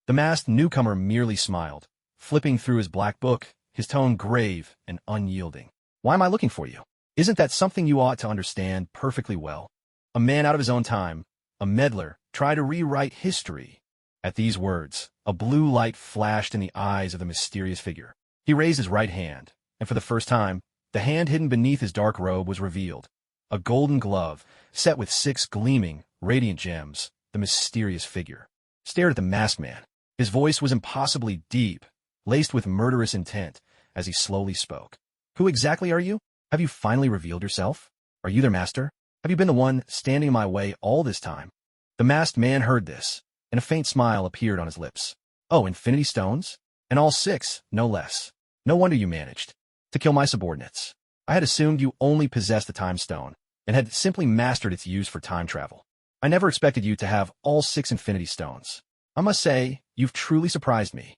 The masked newcomer merely smiled, flipping through his black book, his tone grave and unyielding. "Why am I looking for you? Isn't that something you ought to understand perfectly well? A man out of his own time, a meddler, tried to rewrite history." At these words, a blue light flashed in the eyes of the mysterious figure. He raised his right hand, and for the first time, The hand hidden beneath his dark robe was revealed. A golden glove, set with 6 gleaming, radiant gems. The mysterious figure stared at the masked man. His voice was impossibly deep, laced with murderous intent, as he slowly spoke. Who exactly are you? Have you finally revealed yourself? Are you their master? Have you been the one standing in my way all this time? The masked man heard this, and a faint smile appeared on his lips. Oh, Infinity Stones? And all 6, no less. No wonder you managed to kill my subordinates. I had assumed you only possessed the Time Stone, and had simply mastered its use for time travel. I never expected you to have all 6 Infinity Stones. I must say, you've truly surprised me.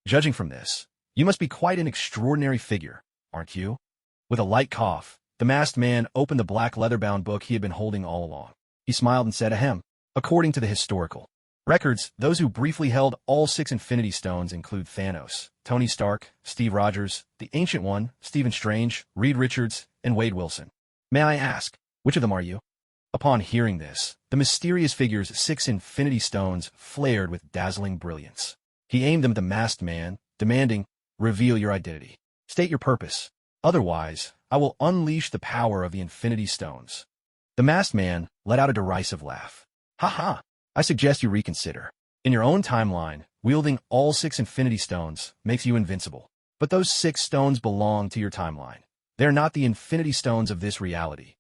Judging from this, you must be quite an extraordinary figure, aren't you? With a light cough, the masked man opened the black leather-bound book he had been holding all along. He smiled and said, ahem. According to the historical records, those who briefly held all 6 Infinity Stones include Thanos, Tony Stark, Steve Rogers, the Ancient One, Stephen Strange, Reed Richards, and Wade Wilson. May I ask, which of them are you? Upon hearing this, the mysterious figure's 6 Infinity Stones flared with dazzling brilliance. He aimed them at the masked man, demanding, reveal your identity. State your purpose. Otherwise, I will unleash the power of the Infinity Stones. The masked man let out a derisive laugh. Ha ha! I suggest you reconsider. In your own timeline, wielding all 6 Infinity Stones makes you invincible. But those 6 stones belong to your timeline. They are not the Infinity Stones of this reality.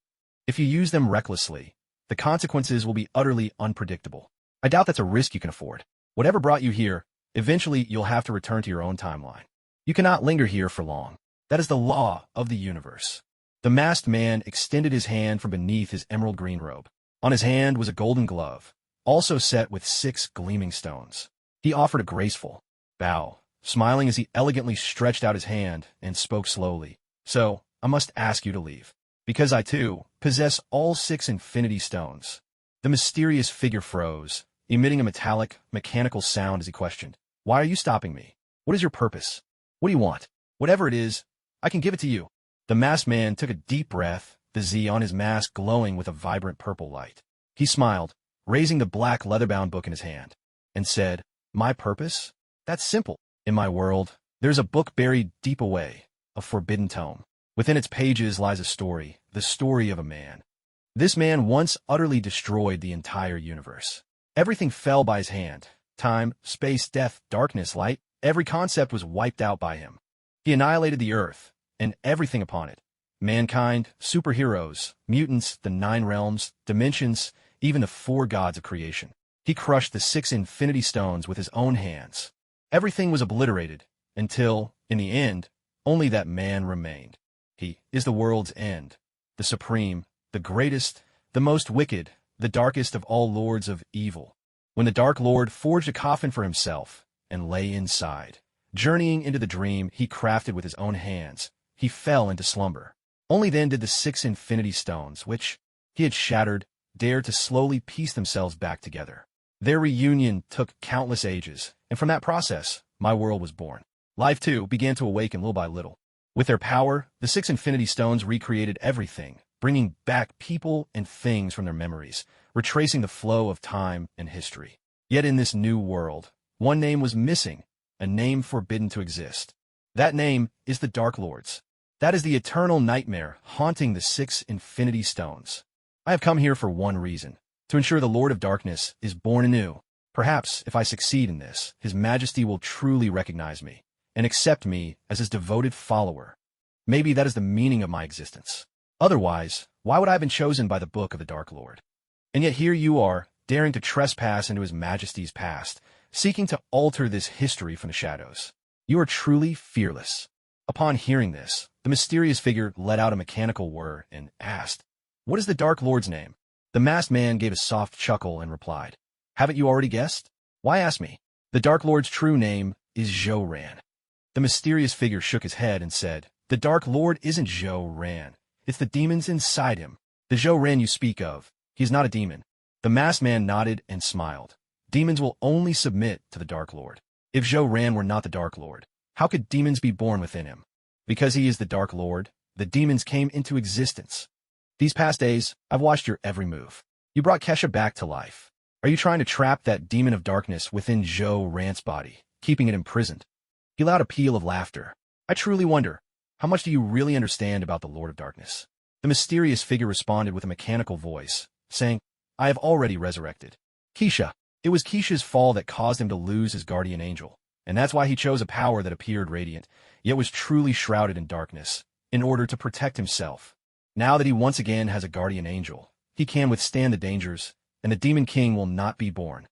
If you use them recklessly, the consequences will be utterly unpredictable. I doubt that's a risk you can afford. Whatever brought you here, eventually you'll have to return to your own timeline. You cannot linger here for long. That is the law of the universe. The masked man extended his hand from beneath his emerald green robe. On his hand was a golden glove, also set with 6 gleaming stones. He offered a graceful bow, smiling as he elegantly stretched out his hand and spoke slowly. So, I must ask you to leave. Because I, too, possess all 6 Infinity Stones. The mysterious figure froze, emitting a metallic, mechanical sound as he questioned. Why are you stopping me? What is your purpose? What do you want? Whatever it is, I can give it to you. The masked man took a deep breath, the Z on his mask glowing with a vibrant purple light. He smiled, raising the black leather-bound book in his hand, and said, My purpose? That's simple. In my world, there's a book buried deep away, a forbidden tome. Within its pages lies a story, the story of a man. This man once utterly destroyed the entire universe. Everything fell by his hand. Time, space, death, darkness, light, every concept was wiped out by him. He annihilated the earth, and everything upon it. Mankind, superheroes, mutants, the 9 realms, dimensions, even the 4 gods of creation. He crushed the 6 Infinity Stones with his own hands. Everything was obliterated, until, in the end, only that man remained. He is the world's end, the supreme, the greatest, the most wicked, the darkest of all lords of evil. When the Dark Lord forged a coffin for himself and lay inside, journeying into the dream he crafted with his own hands, he fell into slumber. Only then did the 6 Infinity Stones, which he had shattered, dare to slowly piece themselves back together. Their reunion took countless ages, and from that process, my world was born. Life, too, began to awaken little by little. With their power, the 6 Infinity Stones recreated everything, bringing back people and things from their memories, retracing the flow of time and history. Yet in this new world, one name was missing, a name forbidden to exist. That name is the Dark Lord's. That is the eternal nightmare haunting the 6 Infinity Stones. I have come here for one reason, to ensure the Lord of Darkness is born anew. Perhaps, if I succeed in this, His Majesty will truly recognize me and accept me as his devoted follower. Maybe that is the meaning of my existence. Otherwise, why would I have been chosen by the book of the Dark Lord? And yet here you are, daring to trespass into His Majesty's past, seeking to alter this history from the shadows. You are truly fearless. Upon hearing this, the mysterious figure let out a mechanical whir and asked, What is the Dark Lord's name? The masked man gave a soft chuckle and replied, Haven't you already guessed? Why ask me? The Dark Lord's true name is Zhou-Ran. The mysterious figure shook his head and said, The Dark Lord isn't Zhou-Ran. It's the demons inside him. The Zhou-Ran you speak of, he is not a demon. The masked man nodded and smiled. Demons will only submit to the Dark Lord. If Zhou-Ran were not the Dark Lord, how could demons be born within him? Because he is the Dark Lord, the demons came into existence. These past days, I've watched your every move. You brought Kesha back to life. Are you trying to trap that demon of darkness within Zhou-Ran's body, keeping it imprisoned? He allowed a peal of laughter. I truly wonder, How much do you really understand about the Lord of Darkness? The mysterious figure responded with a mechanical voice, saying, I have already resurrected Keisha. It was Keisha's fall that caused him to lose his guardian angel, and that's why he chose a power that appeared radiant, yet was truly shrouded in darkness, in order to protect himself. Now that he once again has a guardian angel, he can withstand the dangers, and the Demon King will not be born.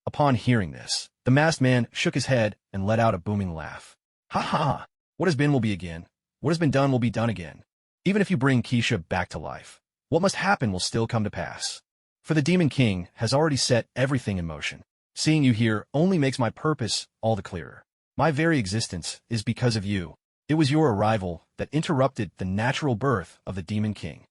Upon hearing this, the masked man shook his head and let out a booming laugh. Ha ha! What has been will be again. What has been done will be done again. Even if you bring Keisha back to life, what must happen will still come to pass. For the Demon King has already set everything in motion. Seeing you here only makes my purpose all the clearer. My very existence is because of you. It was your arrival that interrupted the natural birth of the Demon King.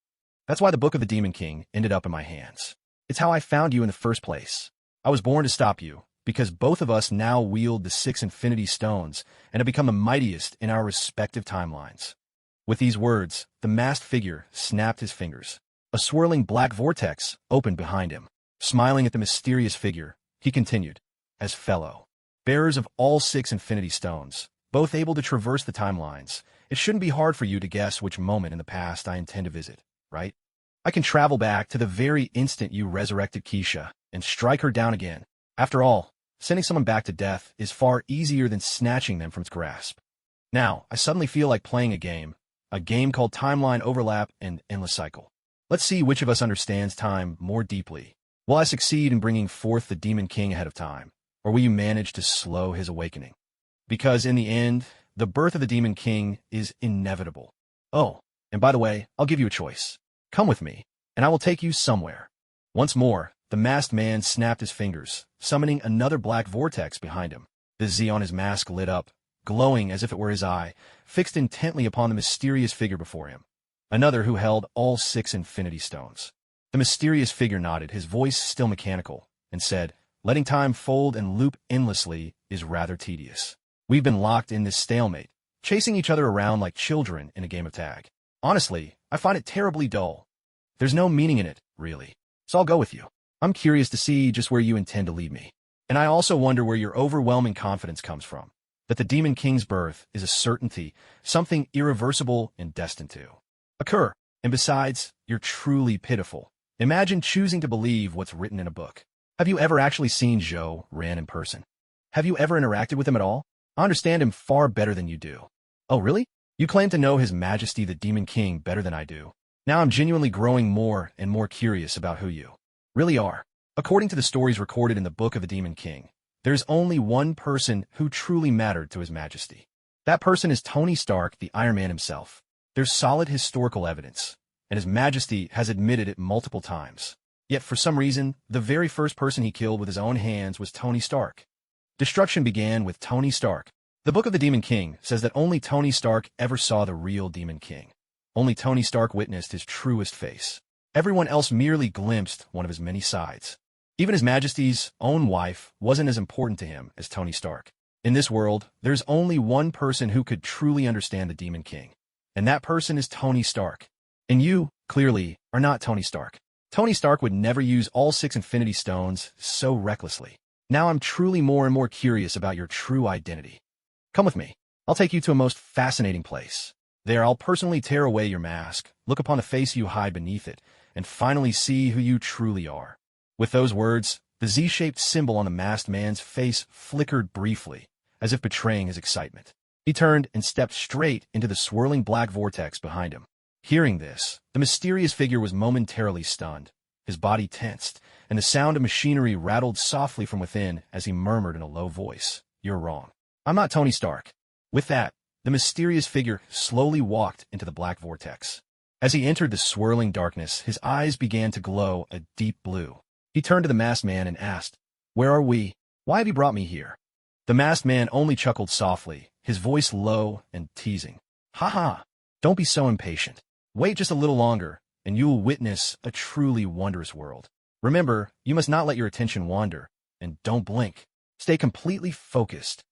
That's why the Book of the Demon King ended up in my hands. It's how I found you in the first place. I was born to stop you, because both of us now wield the 6 Infinity Stones and have become the mightiest in our respective timelines. With these words, the masked figure snapped his fingers. A swirling black vortex opened behind him. Smiling at the mysterious figure, he continued, as fellow bearers of all 6 Infinity Stones, both able to traverse the timelines, it shouldn't be hard for you to guess which moment in the past I intend to visit, right? I can travel back to the very instant you resurrected Keisha and strike her down again. After all, sending someone back to death is far easier than snatching them from its grasp. Now, I suddenly feel like playing a game called Timeline Overlap and Endless Cycle. Let's see which of us understands time more deeply. Will I succeed in bringing forth the Demon King ahead of time, or will you manage to slow his awakening? Because in the end, the birth of the Demon King is inevitable. Oh, and by the way, I'll give you a choice. Come with me, and I will take you somewhere. Once more, the masked man snapped his fingers, summoning another black vortex behind him. The Z on his mask lit up, glowing as if it were his eye, fixed intently upon the mysterious figure before him. Another who held all 6 Infinity Stones. The mysterious figure nodded, his voice still mechanical, and said, letting time fold and loop endlessly is rather tedious. We've been locked in this stalemate, chasing each other around like children in a game of tag. Honestly, I find it terribly dull. There's no meaning in it, really. So I'll go with you. I'm curious to see just where you intend to lead me. And I also wonder where your overwhelming confidence comes from. That the Demon King's birth is a certainty, something irreversible and destined to occur. And besides, you're truly pitiful. Imagine choosing to believe what's written in a book. Have you ever actually seen S.H.I.E.L.D in person? Have you ever interacted with him at all? I understand him far better than you do. Oh, really? You claim to know His Majesty the Demon King better than I do. Now I'm genuinely growing more and more curious about who you really are. According to the stories recorded in the Book of the Demon King, there's only one person who truly mattered to His Majesty. That person is Tony Stark, the Iron Man himself. There's solid historical evidence, and His Majesty has admitted it multiple times. Yet for some reason, the very first person he killed with his own hands was Tony Stark. Destruction began with Tony Stark. The Book of the Demon King says that only Tony Stark ever saw the real Demon King. Only Tony Stark witnessed his truest face. Everyone else merely glimpsed one of his many sides. Even His Majesty's own wife wasn't as important to him as Tony Stark. In this world, there's only one person who could truly understand the Demon King. And that person is Tony Stark. And you, clearly, are not Tony Stark. Tony Stark would never use all 6 Infinity Stones so recklessly. Now I'm truly more and more curious about your true identity. Come with me. I'll take you to a most fascinating place. There I'll personally tear away your mask, look upon the face you hide beneath it, and finally see who you truly are. With those words, the Z-shaped symbol on the masked man's face flickered briefly, as if betraying his excitement. He turned and stepped straight into the swirling black vortex behind him. Hearing this, the mysterious figure was momentarily stunned. His body tensed, and the sound of machinery rattled softly from within as he murmured in a low voice, "You're wrong. I'm not Tony Stark." With that, the mysterious figure slowly walked into the black vortex. As he entered the swirling darkness, his eyes began to glow a deep blue. He turned to the masked man and asked, "Where are we? Why have you brought me here?" The masked man only chuckled softly, his voice low and teasing. "Ha ha! Don't be so impatient. Wait just a little longer, and you will witness a truly wondrous world. Remember, you must not let your attention wander, and don't blink. Stay completely focused."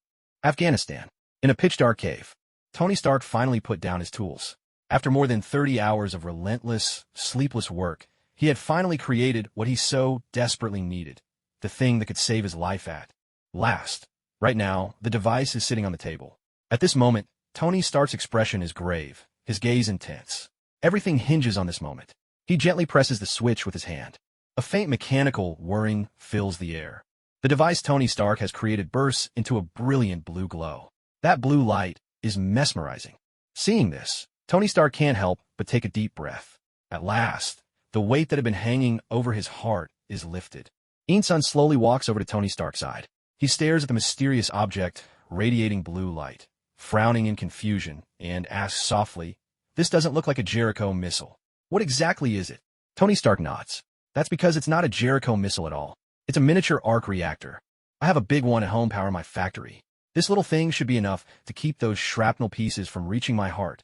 Afghanistan. In a pitch-dark cave, Tony Stark finally put down his tools. After more than 30 hours of relentless, sleepless work, he had finally created what he so desperately needed, the thing that could save his life at last. Right now, the device is sitting on the table. At this moment, Tony Stark's expression is grave, his gaze intense. Everything hinges on this moment. He gently presses the switch with his hand. A faint mechanical whirring fills the air. The device Tony Stark has created bursts into a brilliant blue glow. That blue light is mesmerizing. Seeing this, Tony Stark can't help but take a deep breath. At last, the weight that had been hanging over his heart is lifted. Insun slowly walks over to Tony Stark's side. He stares at the mysterious object, radiating blue light, frowning in confusion, and asks softly, "This doesn't look like a Jericho missile. What exactly is it?" Tony Stark nods. "That's because it's not a Jericho missile at all. It's a miniature arc reactor. I have a big one at home powering my factory. This little thing should be enough to keep those shrapnel pieces from reaching my heart."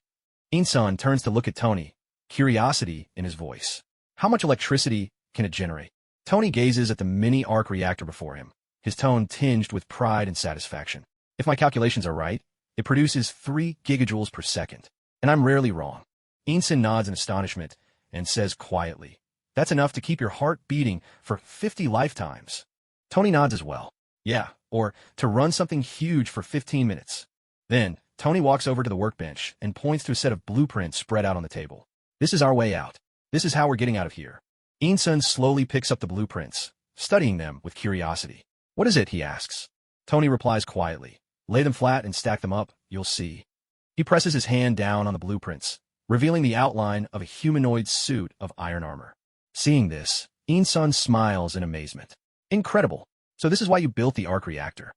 Insun turns to look at Tony, curiosity in his voice. "How much electricity can it generate?" Tony gazes at the mini arc reactor before him, his tone tinged with pride and satisfaction. "If my calculations are right, it produces 3 gigajoules per second, and I'm rarely wrong." Insun nods in astonishment and says quietly, "That's enough to keep your heart beating for 50 lifetimes." Tony nods as well. "Yeah, or to run something huge for 15 minutes. Then, Tony walks over to the workbench and points to a set of blueprints spread out on the table. "This is our way out. This is how we're getting out of here." Insun slowly picks up the blueprints, studying them with curiosity. "What is it?" he asks. Tony replies quietly, "Lay them flat and stack them up, you'll see." He presses his hand down on the blueprints, revealing the outline of a humanoid suit of iron armor. Seeing this, Insun smiles in amazement. "Incredible. So this is why you built the arc reactor.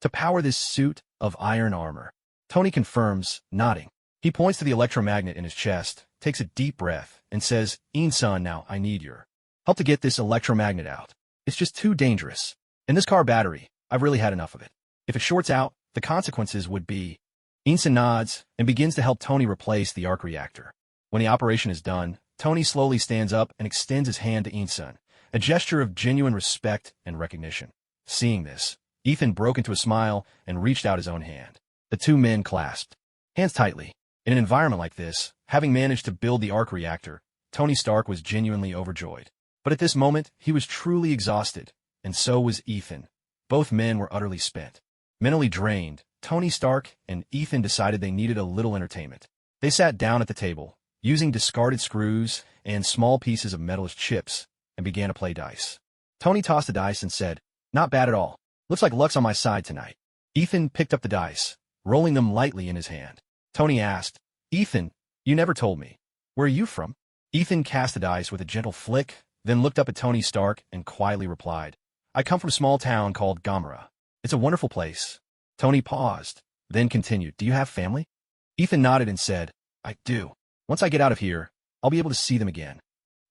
To power this suit of iron armor." Tony confirms, nodding. He points to the electromagnet in his chest, takes a deep breath, and says, "Insun, now I need your help to get this electromagnet out. It's just too dangerous. And this car battery, I've really had enough of it. If it shorts out, the consequences would be..." Insun nods and begins to help Tony replace the arc reactor. When the operation is done, Tony slowly stands up and extends his hand to Insun, a gesture of genuine respect and recognition. Seeing this, Ethan broke into a smile and reached out his own hand. The two men clasped hands tightly. In an environment like this, having managed to build the arc reactor, Tony Stark was genuinely overjoyed. But at this moment, he was truly exhausted, and so was Ethan. Both men were utterly spent. Mentally drained, Tony Stark and Ethan decided they needed a little entertainment. They sat down at the table, using discarded screws and small pieces of metal as chips, and began to play dice. Tony tossed the dice and said, "Not bad at all. Looks like luck's on my side tonight." Ethan picked up the dice, rolling them lightly in his hand. Tony asked, "Ethan, you never told me. Where are you from?" Ethan cast the dice with a gentle flick, then looked up at Tony Stark and quietly replied, "I come from a small town called Gamera. It's a wonderful place." Tony paused, then continued, "Do you have family?" Ethan nodded and said, "I do. Once I get out of here, I'll be able to see them again."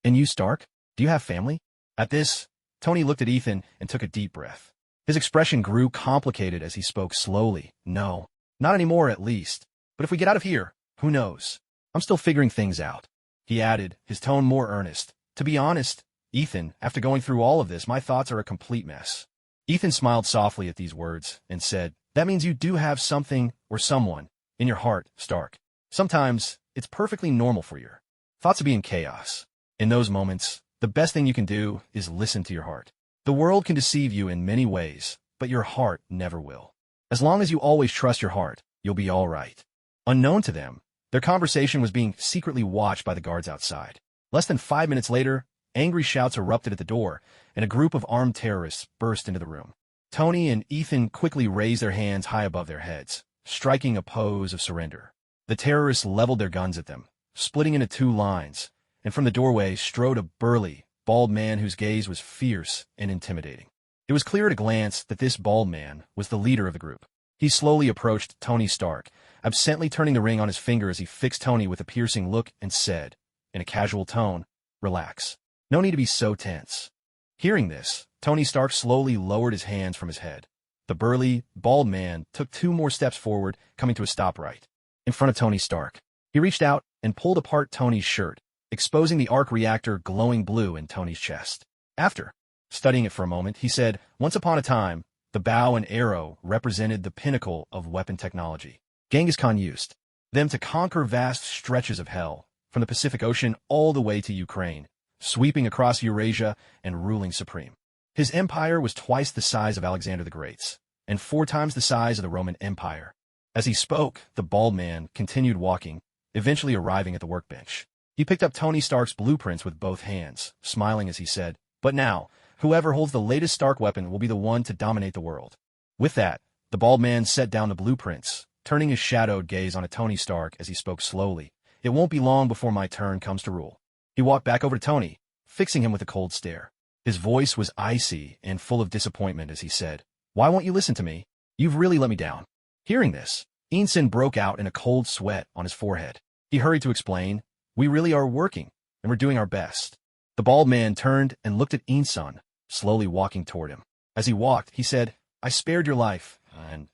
"And you, Stark? Do you have family?" At this, Tony looked at Ethan and took a deep breath. His expression grew complicated as he spoke slowly. "No, not anymore at least. But if we get out of here, who knows? I'm still figuring things out." He added, his tone more earnest, "To be honest, Ethan, after going through all of this, my thoughts are a complete mess." Ethan smiled softly at these words and said, "That means you do have something or someone in your heart, Stark. Sometimes it's perfectly normal for your thoughts to be in chaos. In those moments, the best thing you can do is listen to your heart. The world can deceive you in many ways, but your heart never will. As long as you always trust your heart, you'll be all right." Unknown to them, their conversation was being secretly watched by the guards outside. Less than 5 minutes later, angry shouts erupted at the door, and a group of armed terrorists burst into the room. Tony and Ethan quickly raised their hands high above their heads, striking a pose of surrender. The terrorists leveled their guns at them, splitting into 2 lines, and from the doorway strode a burly, bald man whose gaze was fierce and intimidating. It was clear at a glance that this bald man was the leader of the group. He slowly approached Tony Stark, absently turning the ring on his finger as he fixed Tony with a piercing look and said, in a casual tone, "Relax. No need to be so tense." Hearing this, Tony Stark slowly lowered his hands from his head. The burly, bald man took 2 more steps forward, coming to a stop right in front of Tony Stark. He reached out and pulled apart Tony's shirt, exposing the arc reactor glowing blue in Tony's chest. After studying it for a moment, he said, "Once upon a time, the bow and arrow represented the pinnacle of weapon technology. Genghis Khan used them to conquer vast stretches of hell, from the Pacific Ocean all the way to Ukraine, sweeping across Eurasia and ruling supreme. His empire was twice the size of Alexander the Great's, and 4 times the size of the Roman Empire. As he spoke, the bald man continued walking, eventually arriving at the workbench. He picked up Tony Stark's blueprints with both hands, smiling as he said, "But now, whoever holds the latest Stark weapon will be the one to dominate the world." With that, the bald man set down the blueprints, turning his shadowed gaze on Tony Stark as he spoke slowly. "It won't be long before my turn comes to rule." He walked back over to Tony, fixing him with a cold stare. His voice was icy and full of disappointment as he said, "Why won't you listen to me? You've really let me down." Hearing this, Ensign broke out in a cold sweat on his forehead. He hurried to explain, "We really are working, and we're doing our best." The bald man turned and looked at Ensign, slowly walking toward him. As he walked, he said, "I spared your life, and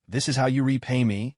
this is how you repay me?"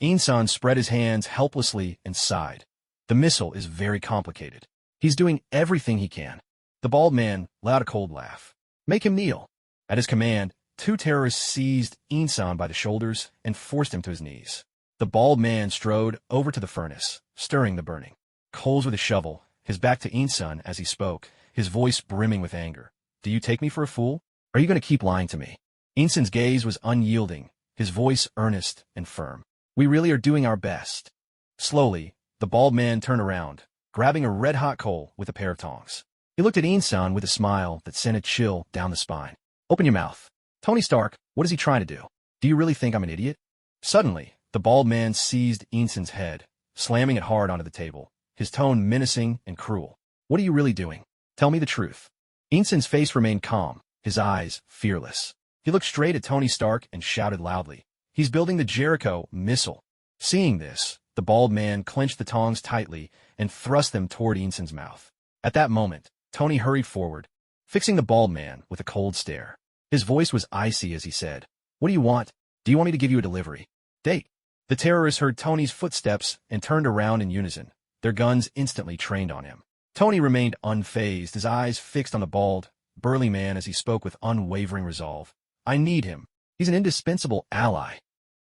Ensign spread his hands helplessly and sighed. "The missile is very complicated. He's doing everything he can." The bald man let out a cold laugh. "Make him kneel." At his command, two terrorists seized Ensign by the shoulders and forced him to his knees. The bald man strode over to the furnace, stirring the burning coals with a shovel, his back to Ensign as he spoke, his voice brimming with anger. "Do you take me for a fool? Are you going to keep lying to me?" Ensign's gaze was unyielding, his voice earnest and firm. "We really are doing our best." Slowly, the bald man turned around, grabbing a red-hot coal with a pair of tongs. He looked at Ensign with a smile that sent a chill down the spine. "Open your mouth. Tony Stark, what is he trying to do? Do you really think I'm an idiot?" Suddenly, the bald man seized Ensign's head, slamming it hard onto the table, his tone menacing and cruel. "What are you really doing? Tell me the truth." Ensign's face remained calm, his eyes fearless. He looked straight at Tony Stark and shouted loudly, "He's building the Jericho missile." Seeing this, the bald man clenched the tongs tightly and thrust them toward Ensign's mouth. At that moment, Tony hurried forward, fixing the bald man with a cold stare. His voice was icy as he said, "What do you want? Do you want me to give you a delivery date?" The terrorists heard Tony's footsteps and turned around in unison, their guns instantly trained on him. Tony remained unfazed, his eyes fixed on the bald, burly man as he spoke with unwavering resolve. "I need him. He's an indispensable ally.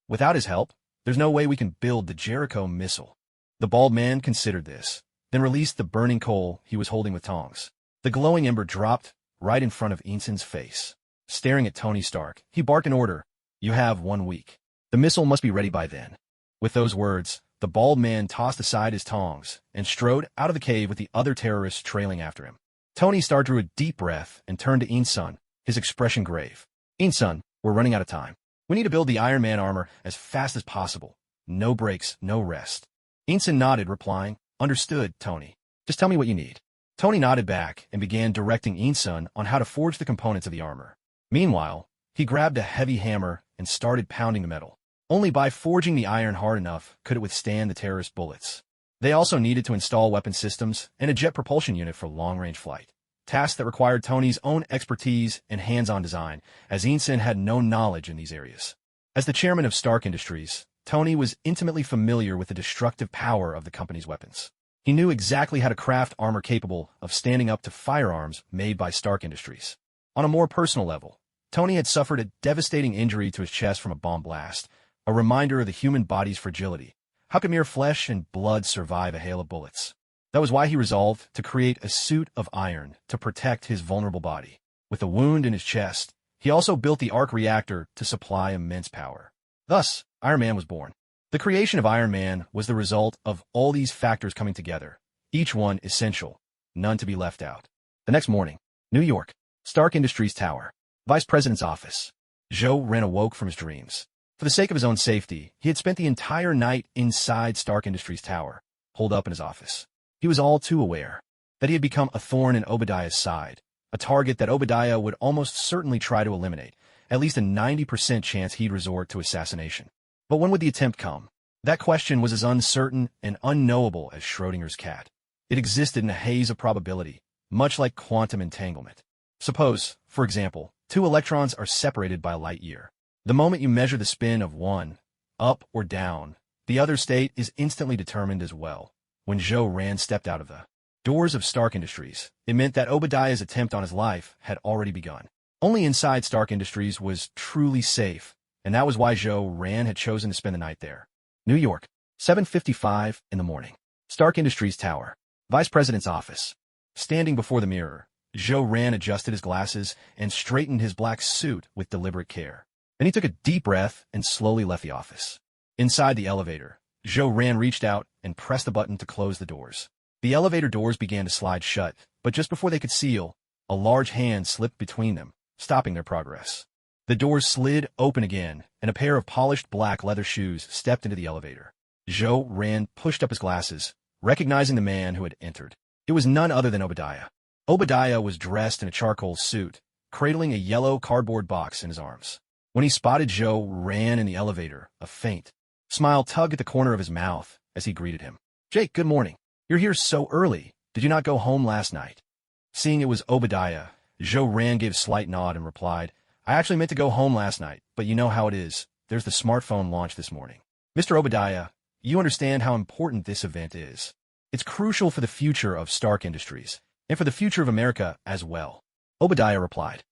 Without his help, there's no way we can build the Jericho missile." The bald man considered this, then released the burning coal he was holding with tongs. The glowing ember dropped right in front of Ensign's face. Staring at Tony Stark, he barked an order, "You have 1 week. The missile must be ready by then." With those words, the bald man tossed aside his tongs and strode out of the cave with the other terrorists trailing after him. Tony Stark drew a deep breath and turned to Ensign, his expression grave. "Ensign, we're running out of time. We need to build the Iron Man armor as fast as possible. No breaks, no rest." Ensign nodded, replying, "Understood, Tony. Just tell me what you need." Tony nodded back and began directing Ensign on how to forge the components of the armor. Meanwhile, he grabbed a heavy hammer and started pounding the metal. Only by forging the iron hard enough could it withstand the terrorist bullets. They also needed to install weapon systems and a jet propulsion unit for long-range flight, tasks that required Tony's own expertise and hands-on design, as Ensign had no knowledge in these areas. As the chairman of Stark Industries, Tony was intimately familiar with the destructive power of the company's weapons. He knew exactly how to craft armor capable of standing up to firearms made by Stark Industries. On a more personal level, Tony had suffered a devastating injury to his chest from a bomb blast, a reminder of the human body's fragility. How could mere flesh and blood survive a hail of bullets? That was why he resolved to create a suit of iron to protect his vulnerable body. With a wound in his chest, he also built the arc reactor to supply immense power. Thus, Iron Man was born. The creation of Iron Man was the result of all these factors coming together, each one essential, none to be left out. The next morning, New York, Stark Industries Tower, Vice President's office. Joe Ran awoke from his dreams. For the sake of his own safety, he had spent the entire night inside Stark Industries Tower, holed up in his office. He was all too aware that he had become a thorn in Obadiah's side, a target that Obadiah would almost certainly try to eliminate, at least a 90% chance he'd resort to assassination. But when would the attempt come? That question was as uncertain and unknowable as Schrodinger's cat. It existed in a haze of probability, much like quantum entanglement. Suppose, for example, two electrons are separated by a light year. The moment you measure the spin of one, up or down, the other state is instantly determined as well. When Joe Rand stepped out of the doors of Stark Industries, it meant that Obadiah's attempt on his life had already begun. Only inside Stark Industries was truly safe, and that was why Joe Rand had chosen to spend the night there. New York, 7:55 in the morning. Stark Industries Tower, Vice President's office. Standing before the mirror, Joe Rand adjusted his glasses and straightened his black suit with deliberate care. Then he took a deep breath and slowly left the office. Inside the elevator, Ran reached out and pressed the button to close the doors. The elevator doors began to slide shut, but just before they could seal, a large hand slipped between them, stopping their progress. The doors slid open again, and a pair of polished black leather shoes stepped into the elevator. Ran pushed up his glasses, recognizing the man who had entered. It was none other than Obadiah. Obadiah was dressed in a charcoal suit, cradling a yellow cardboard box in his arms. When he spotted Ran in the elevator, a faint smile tugged at the corner of his mouth as he greeted him. "Jake, good morning. You're here so early. Did you not go home last night?" Seeing it was Obadiah, Ran gave a slight nod and replied, "I actually meant to go home last night, but you know how it is. There's the smartphone launch this morning. Mr. Obadiah, you understand how important this event is. It's crucial for the future of Stark Industries, and for the future of America as well." Obadiah replied.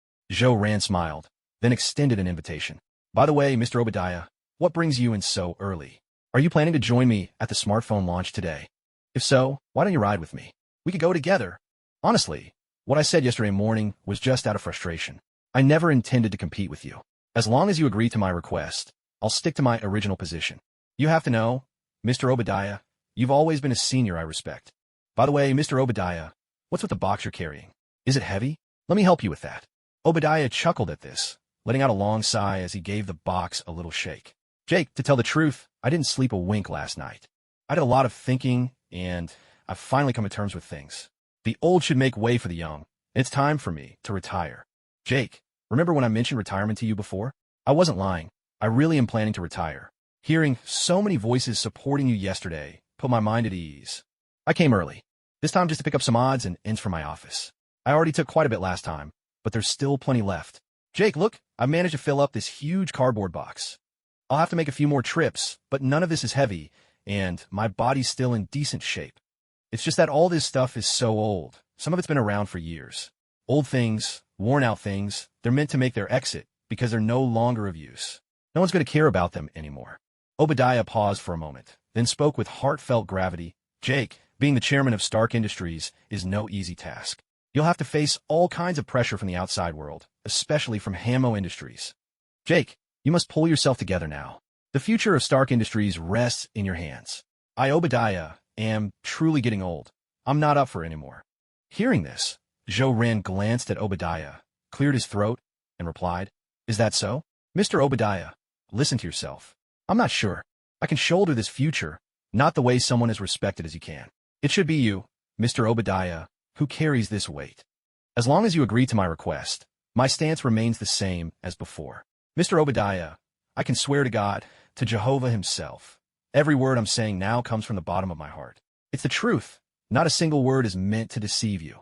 Ran smiled, then extended an invitation. "By the way, Mr. Obadiah, what brings you in so early? Are you planning to join me at the smartphone launch today? If so, why don't you ride with me? We could go together." Honestly, what I said yesterday morning was just out of frustration. I never intended to compete with you. As long as you agree to my request, I'll stick to my original position. You have to know, Mr. Obadiah, you've always been a senior I respect. By the way, Mr. Obadiah, what's with the box you're carrying? Is it heavy? Let me help you with that." Obadiah chuckled at this, letting out a long sigh as he gave the box a little shake. "Jake, to tell the truth, I didn't sleep a wink last night. I did a lot of thinking, and I've finally come to terms with things. The old should make way for the young, and it's time for me to retire." "Jake, remember when I mentioned retirement to you before? I wasn't lying. I really am planning to retire. Hearing so many voices supporting you yesterday put my mind at ease. I came early, this time just to pick up some odds and ends from my office. I already took quite a bit last time, but there's still plenty left. Jake, look, I managed to fill up this huge cardboard box. I'll have to make a few more trips, but none of this is heavy, and my body's still in decent shape. It's just that all this stuff is so old. Some of it's been around for years. Old things, worn-out things, they're meant to make their exit because they're no longer of use. No one's going to care about them anymore." Obadiah paused for a moment, then spoke with heartfelt gravity. "Jake, being the chairman of Stark Industries is no easy task. You'll have to face all kinds of pressure from the outside world, especially from Hammo Industries. Jake, you must pull yourself together now. The future of Stark Industries rests in your hands. I, Obadiah, am truly getting old. I'm not up for it anymore." Hearing this, Ran glanced at Obadiah, cleared his throat, and replied, "Is that so? Mr. Obadiah, listen to yourself. I'm not sure. I can shoulder this future, not the way someone as respected as you can. It should be you, Mr. Obadiah, who carries this weight. As long as you agree to my request, my stance remains the same as before. Mr. Obadiah, I can swear to God, to Jehovah himself. Every word I'm saying now comes from the bottom of my heart. It's the truth. Not a single word is meant to deceive you."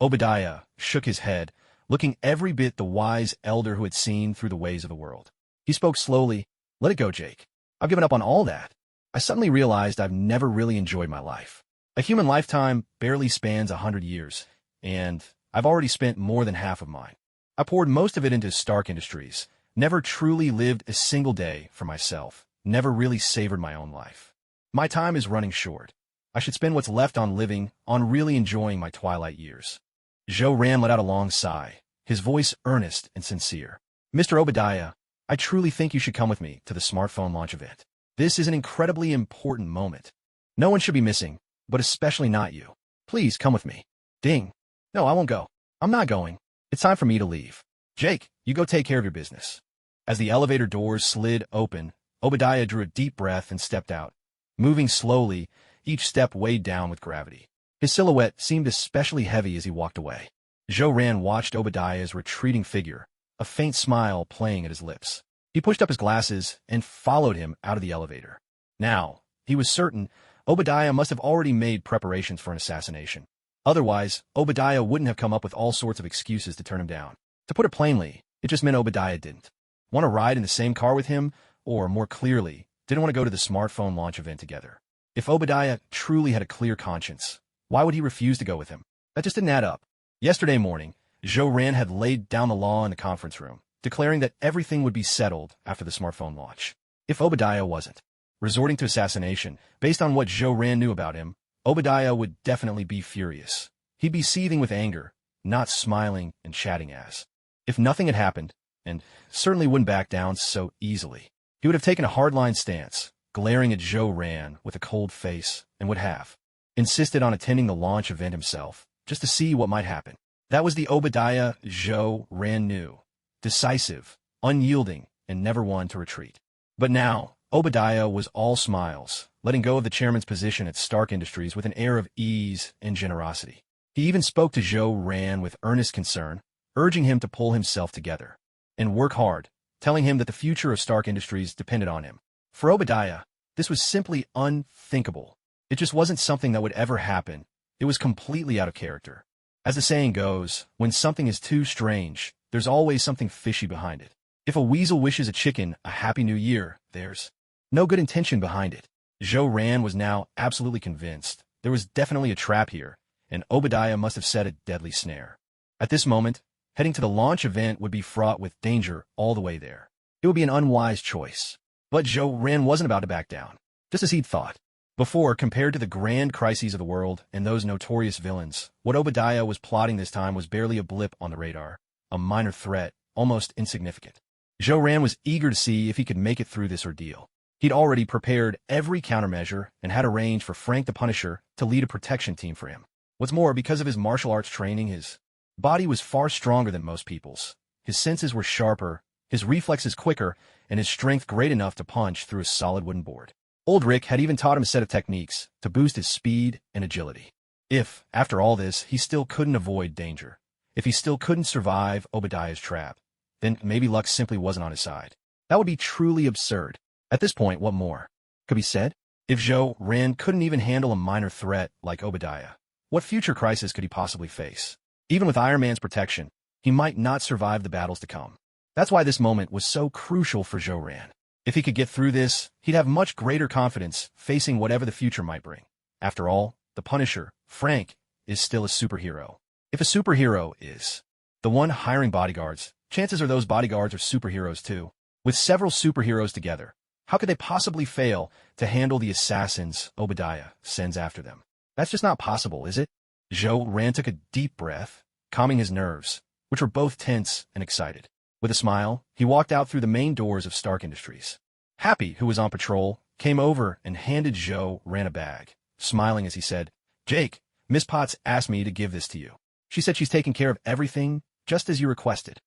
Obadiah shook his head, looking every bit the wise elder who had seen through the ways of the world. He spoke slowly. "Let it go, Jake. I've given up on all that. I suddenly realized I've never really enjoyed my life. A human lifetime barely spans 100 years, and I've already spent more than half of mine. I poured most of it into Stark Industries, never truly lived a single day for myself, never really savored my own life. My time is running short. I should spend what's left on living, on really enjoying my twilight years." Ran let out a long sigh, his voice earnest and sincere. "Mr. Obadiah, I truly think you should come with me to the smartphone launch event. This is an incredibly important moment. No one should be missing, but especially not you. Please come with me." Ding. "No, I won't go. I'm not going. It's time for me to leave. Jake, you go take care of your business." As the elevator doors slid open, Obadiah drew a deep breath and stepped out. Moving slowly, each step weighed down with gravity. His silhouette seemed especially heavy as he walked away. Ran watched Obadiah's retreating figure, a faint smile playing at his lips. He pushed up his glasses and followed him out of the elevator. Now, he was certain Obadiah must have already made preparations for an assassination. Otherwise, Obadiah wouldn't have come up with all sorts of excuses to turn him down. To put it plainly, it just meant Obadiah didn't want to ride in the same car with him, or more clearly, didn't want to go to the smartphone launch event together. If Obadiah truly had a clear conscience, why would he refuse to go with him? That just didn't add up. Yesterday morning, Ran had laid down the law in the conference room, declaring that everything would be settled after the smartphone launch. If Obadiah wasn't resorting to assassination, based on what Ran knew about him, Obadiah would definitely be furious. He'd be seething with anger, not smiling and chatting as if nothing had happened, and certainly wouldn't back down so easily. He would have taken a hardline stance, glaring at Zhou Ran with a cold face, and would have insisted on attending the launch event himself, just to see what might happen. That was the Obadiah Zhou Ran knew. Decisive, unyielding, and never one to retreat. But now, Obadiah was all smiles, letting go of the chairman's position at Stark Industries with an air of ease and generosity. He even spoke to Zhou Ran with earnest concern, urging him to pull himself together and work hard, telling him that the future of Stark Industries depended on him. For Obadiah, this was simply unthinkable. It just wasn't something that would ever happen. It was completely out of character. As the saying goes, when something is too strange, there's always something fishy behind it. If a weasel wishes a chicken a happy new year, there's no good intention behind it. Zhou Ran was now absolutely convinced there was definitely a trap here, and Obadiah must have set a deadly snare. At this moment, heading to the launch event would be fraught with danger all the way there. It would be an unwise choice. But Zhou Ran wasn't about to back down, just as he'd thought. Before, compared to the grand crises of the world and those notorious villains, what Obadiah was plotting this time was barely a blip on the radar, a minor threat, almost insignificant. Zhou Ran was eager to see if he could make it through this ordeal. He'd already prepared every countermeasure and had arranged for Frank the Punisher to lead a protection team for him. What's more, because of his martial arts training, his body was far stronger than most people's. His senses were sharper, his reflexes quicker, and his strength great enough to punch through a solid wooden board. Old Rick had even taught him a set of techniques to boost his speed and agility. If, after all this, he still couldn't avoid danger, if he still couldn't survive Obadiah's trap, then maybe luck simply wasn't on his side. That would be truly absurd. At this point, what more could be said? If Zhou Ran couldn't even handle a minor threat like Obadiah, what future crisis could he possibly face? Even with Iron Man's protection, he might not survive the battles to come. That's why this moment was so crucial for Zhou Ran. If he could get through this, he'd have much greater confidence facing whatever the future might bring. After all, the Punisher, Frank, is still a superhero. If a superhero is the one hiring bodyguards, chances are those bodyguards are superheroes too. With several superheroes together, how could they possibly fail to handle the assassins Obadiah sends after them? That's just not possible, is it? Zhou Ran took a deep breath, calming his nerves, which were both tense and excited. With a smile, he walked out through the main doors of Stark Industries. Happy, who was on patrol, came over and handed Zhou Ran a bag, smiling as he said, "Jake, Miss Potts asked me to give this to you. She said she's taking care of everything just as you requested."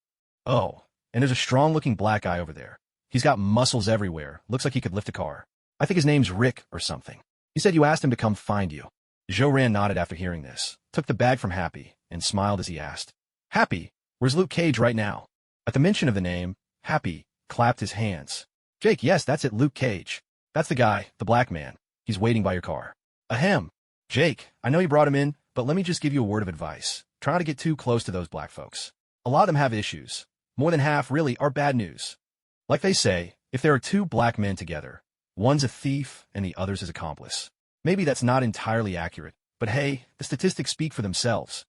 "Oh, and there's a strong-looking black guy over there. He's got muscles everywhere. Looks like he could lift a car. I think his name's Rick or something. He said you asked him to come find you." Zhou Ran nodded after hearing this, took the bag from Happy, and smiled as he asked, "Happy, where's Luke Cage right now?" At the mention of the name, Happy clapped his hands. "Jake, yes, that's it, Luke Cage. That's the guy, the black man. He's waiting by your car." "Ahem. Jake, I know you brought him in, but let me just give you a word of advice. Try not to get too close to those black folks. A lot of them have issues. More than half, really, are bad news. Like they say, if there are two black men together, one's a thief and the other's his accomplice. Maybe that's not entirely accurate, but hey, the statistics speak for themselves."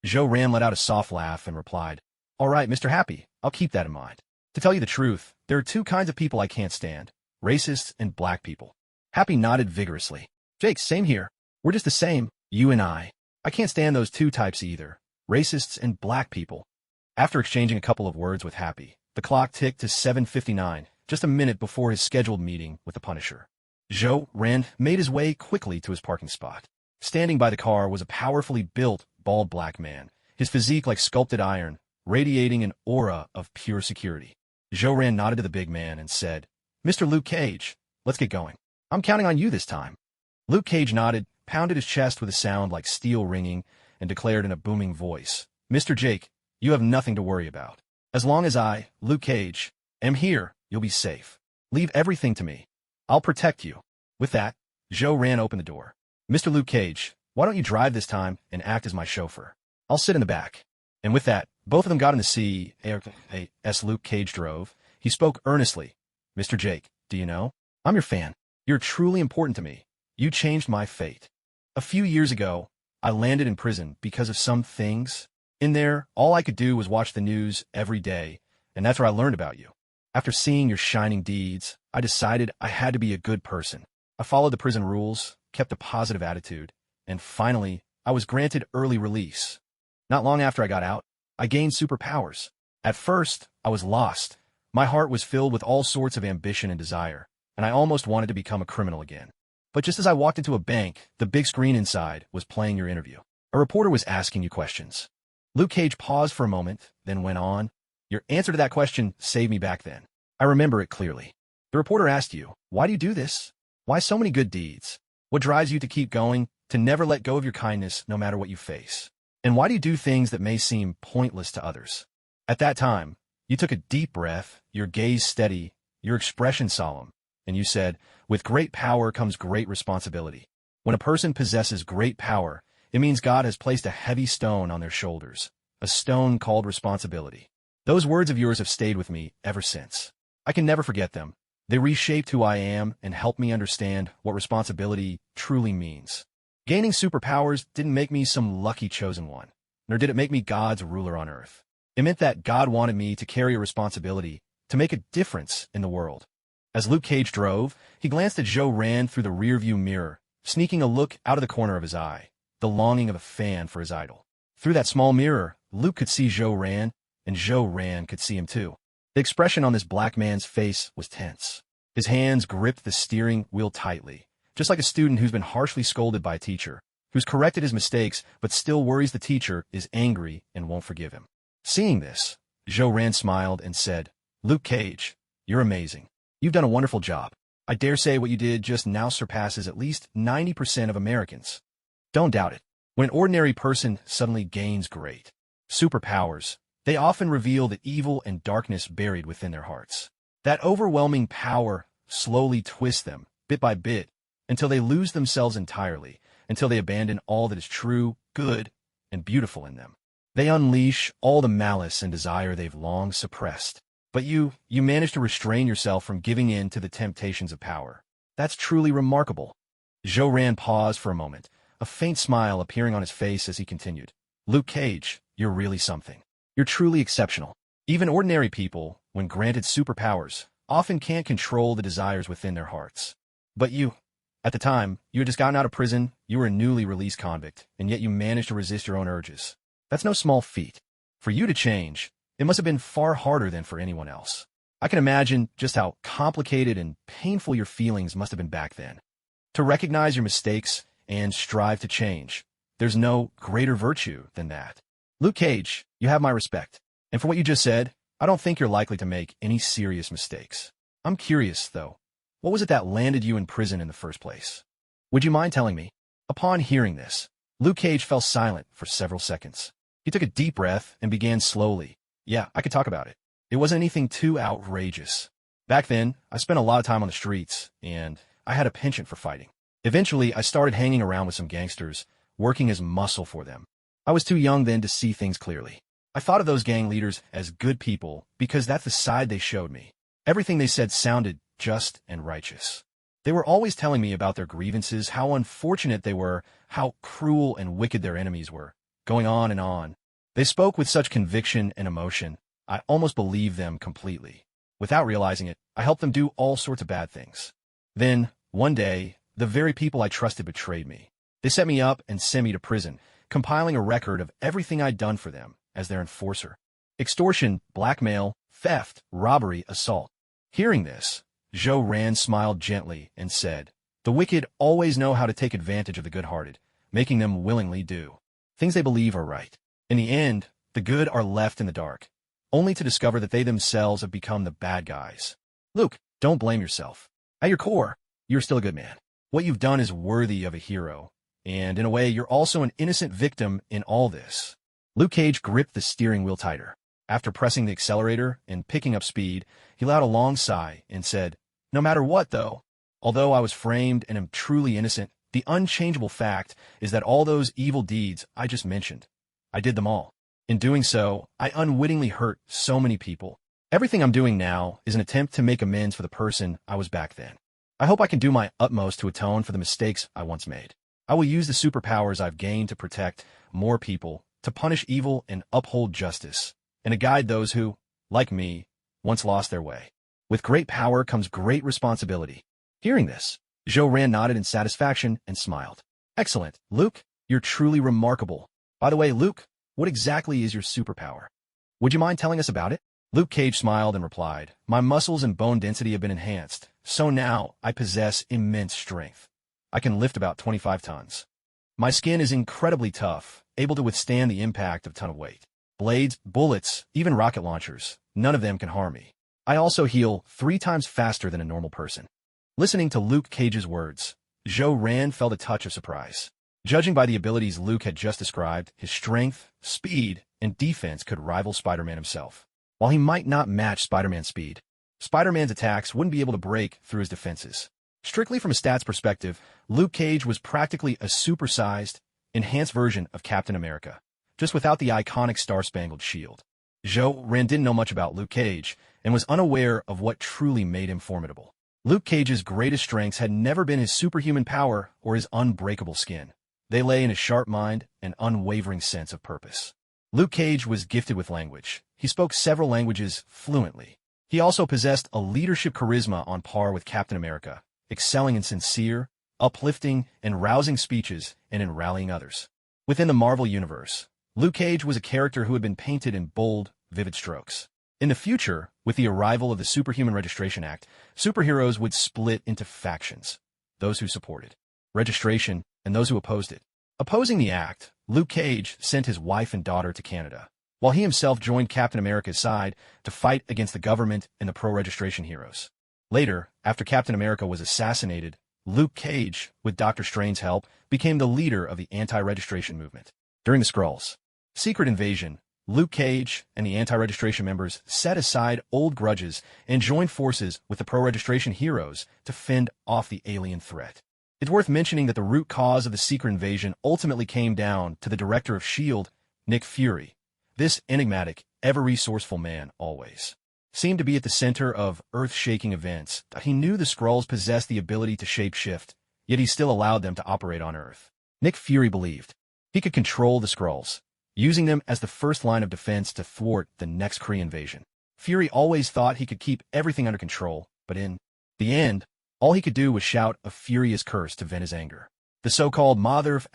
Zhou Ran let out a soft laugh and replied, "All right, Mr. Happy, I'll keep that in mind. To tell you the truth, there are two kinds of people I can't stand, racists and black people." Happy nodded vigorously. "Jake, same here. We're just the same, you and I. I can't stand those two types either, racists and black people." After exchanging a couple of words with Happy, the clock ticked to 7:59, just a minute before his scheduled meeting with the Punisher. Zhou Ran made his way quickly to his parking spot. Standing by the car was a powerfully built, bald black man, his physique like sculpted iron, radiating an aura of pure security. Zhou Ran nodded to the big man and said, "Mr. Luke Cage, let's get going. I'm counting on you this time." Luke Cage nodded, pounded his chest with a sound like steel ringing, and declared in a booming voice, "Mr. Jake, you have nothing to worry about. As long as I, Luke Cage, am here, you'll be safe. Leave everything to me. I'll protect you." With that, Zhou Ran opened the door. "Mr. Luke Cage, why don't you drive this time and act as my chauffeur? I'll sit in the back." And with that, both of them got in the C.A.S. Luke Cage drove. He spoke earnestly. "Mr. Jake, do you know? I'm your fan. You're truly important to me. You changed my fate. A few years ago, I landed in prison because of some things. In there, all I could do was watch the news every day, and that's where I learned about you. After seeing your shining deeds, I decided I had to be a good person. I followed the prison rules, kept a positive attitude, and finally, I was granted early release. Not long after I got out, I gained superpowers. At first, I was lost. My heart was filled with all sorts of ambition and desire. and I almost wanted to become a criminal again. But just as I walked into a bank, the big screen inside was playing your interview. A reporter was asking you questions. Luke Cage paused for a moment, then went on. Your answer to that question saved me back then. I remember it clearly. The reporter asked you, why do you do this? Why so many good deeds? What drives you to keep going, to never let go of your kindness no matter what you face? And why do you do things that may seem pointless to others? At that time, you took a deep breath, your gaze steady, your expression solemn, and you said, with great power comes great responsibility. When a person possesses great power, it means God has placed a heavy stone on their shoulders, a stone called responsibility. Those words of yours have stayed with me ever since. I can never forget them. They reshaped who I am and helped me understand what responsibility truly means. Gaining superpowers didn't make me some lucky chosen one, nor did it make me God's ruler on earth. It meant that God wanted me to carry a responsibility, to make a difference in the world. As Luke Cage drove, he glanced at Zhou Ran through the rearview mirror, sneaking a look out of the corner of his eye, the longing of a fan for his idol. Through that small mirror, Luke could see Zhou Ran, and Zhou Ran could see him too. The expression on this black man's face was tense. His hands gripped the steering wheel tightly, just like a student who's been harshly scolded by a teacher, who's corrected his mistakes but still worries the teacher is angry and won't forgive him. Seeing this, Zhou Ran smiled and said, Luke Cage, you're amazing. You've done a wonderful job. I dare say what you did just now surpasses at least 90% of Americans. Don't doubt it. When an ordinary person suddenly gains great superpowers, they often reveal the evil and darkness buried within their hearts. That overwhelming power slowly twists them, bit by bit, until they lose themselves entirely, until they abandon all that is true, good, and beautiful in them. They unleash all the malice and desire they've long suppressed. But you manage to restrain yourself from giving in to the temptations of power. That's truly remarkable. Zhou Ran paused for a moment, a faint smile appearing on his face as he continued. Luke Cage, you're really something. You're truly exceptional. Even ordinary people, when granted superpowers, often can't control the desires within their hearts. But you, at the time, you had just gotten out of prison, you were a newly released convict, and yet you managed to resist your own urges. That's no small feat. For you to change, it must have been far harder than for anyone else. I can imagine just how complicated and painful your feelings must have been back then. To recognize your mistakes and strive to change, there's no greater virtue than that. Luke Cage, you have my respect. And for what you just said, I don't think you're likely to make any serious mistakes. I'm curious, though. What was it that landed you in prison in the first place? Would you mind telling me? Upon hearing this, Luke Cage fell silent for several seconds. He took a deep breath and began slowly. Yeah, I could talk about it. It wasn't anything too outrageous. Back then, I spent a lot of time on the streets, and I had a penchant for fighting. Eventually, I started hanging around with some gangsters, working as muscle for them. I was too young then to see things clearly. I thought of those gang leaders as good people because that's the side they showed me. Everything they said sounded just and righteous. They were always telling me about their grievances, how unfortunate they were, how cruel and wicked their enemies were, going on and on. They spoke with such conviction and emotion, I almost believed them completely. Without realizing it, I helped them do all sorts of bad things. Then, one day, the very people I trusted betrayed me. They set me up and sent me to prison, compiling a record of everything I'd done for them as their enforcer. Extortion, blackmail, theft, robbery, assault. Hearing this, Zhou Ran smiled gently and said, the wicked always know how to take advantage of the good-hearted, making them willingly do things they believe are right. In the end, the good are left in the dark, only to discover that they themselves have become the bad guys. Luke, don't blame yourself. At your core, you're still a good man. What you've done is worthy of a hero, and in a way, you're also an innocent victim in all this. Luke Cage gripped the steering wheel tighter. After pressing the accelerator and picking up speed, he let out a long sigh and said, no matter what, though, although I was framed and am truly innocent, the unchangeable fact is that all those evil deeds I just mentioned, I did them all. In doing so, I unwittingly hurt so many people. Everything I'm doing now is an attempt to make amends for the person I was back then. I hope I can do my utmost to atone for the mistakes I once made. I will use the superpowers I've gained to protect more people, to punish evil and uphold justice, and to guide those who, like me, once lost their way. With great power comes great responsibility. Hearing this, Zhou Ran nodded in satisfaction and smiled. Excellent, Luke, you're truly remarkable. By the way, Luke, what exactly is your superpower? Would you mind telling us about it? Luke Cage smiled and replied, "My muscles and bone density have been enhanced, so now I possess immense strength. I can lift about 25 tons. My skin is incredibly tough, able to withstand the impact of a ton of weight. Blades, bullets, even rocket launchers, none of them can harm me. I also heal 3 times faster than a normal person." Listening to Luke Cage's words, Zhou-Ran felt a touch of surprise. Judging by the abilities Luke had just described, his strength, speed, and defense could rival Spider-Man himself. While he might not match Spider-Man's speed, Spider-Man's attacks wouldn't be able to break through his defenses. Strictly from a stats perspective, Luke Cage was practically a supersized, enhanced version of Captain America, just without the iconic Star-Spangled Shield. Zhou-Ran didn't know much about Luke Cage and was unaware of what truly made him formidable. Luke Cage's greatest strengths had never been his superhuman power or his unbreakable skin. They lay in his sharp mind and unwavering sense of purpose. Luke Cage was gifted with language. He spoke several languages fluently. He also possessed a leadership charisma on par with Captain America, excelling in sincere, uplifting, and rousing speeches and in rallying others. Within the Marvel Universe, Luke Cage was a character who had been painted in bold, vivid strokes. In the future, with the arrival of the Superhuman Registration Act, superheroes would split into factions, those who supported registration and those who opposed it. Opposing the act, Luke Cage sent his wife and daughter to Canada, while he himself joined Captain America's side to fight against the government and the pro-registration heroes. Later, after Captain America was assassinated, Luke Cage, with Doctor Strange's help, became the leader of the anti-registration movement. During the Skrulls' secret invasion, Luke Cage and the anti-registration members set aside old grudges and joined forces with the pro-registration heroes to fend off the alien threat. It's worth mentioning that the root cause of the secret invasion ultimately came down to the director of S.H.I.E.L.D., Nick Fury. This enigmatic, ever-resourceful man always seemed to be at the center of earth-shaking events. He knew the Skrulls possessed the ability to shape-shift, yet he still allowed them to operate on Earth. Nick Fury believed he could control the Skrulls, using them as the first line of defense to thwart the next Kree invasion. Fury always thought he could keep everything under control, but in the end, all he could do was shout a furious curse to vent his anger. The so-called mother of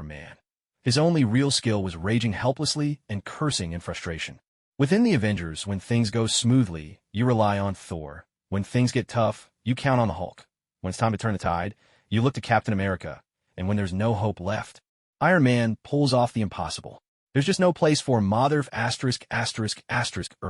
man. His only real skill was raging helplessly and cursing in frustration. Within the Avengers, when things go smoothly, you rely on Thor. When things get tough, you count on the Hulk. When it's time to turn the tide, you look to Captain America. And when there's no hope left, Iron Man pulls off the impossible. There's just no place for mother of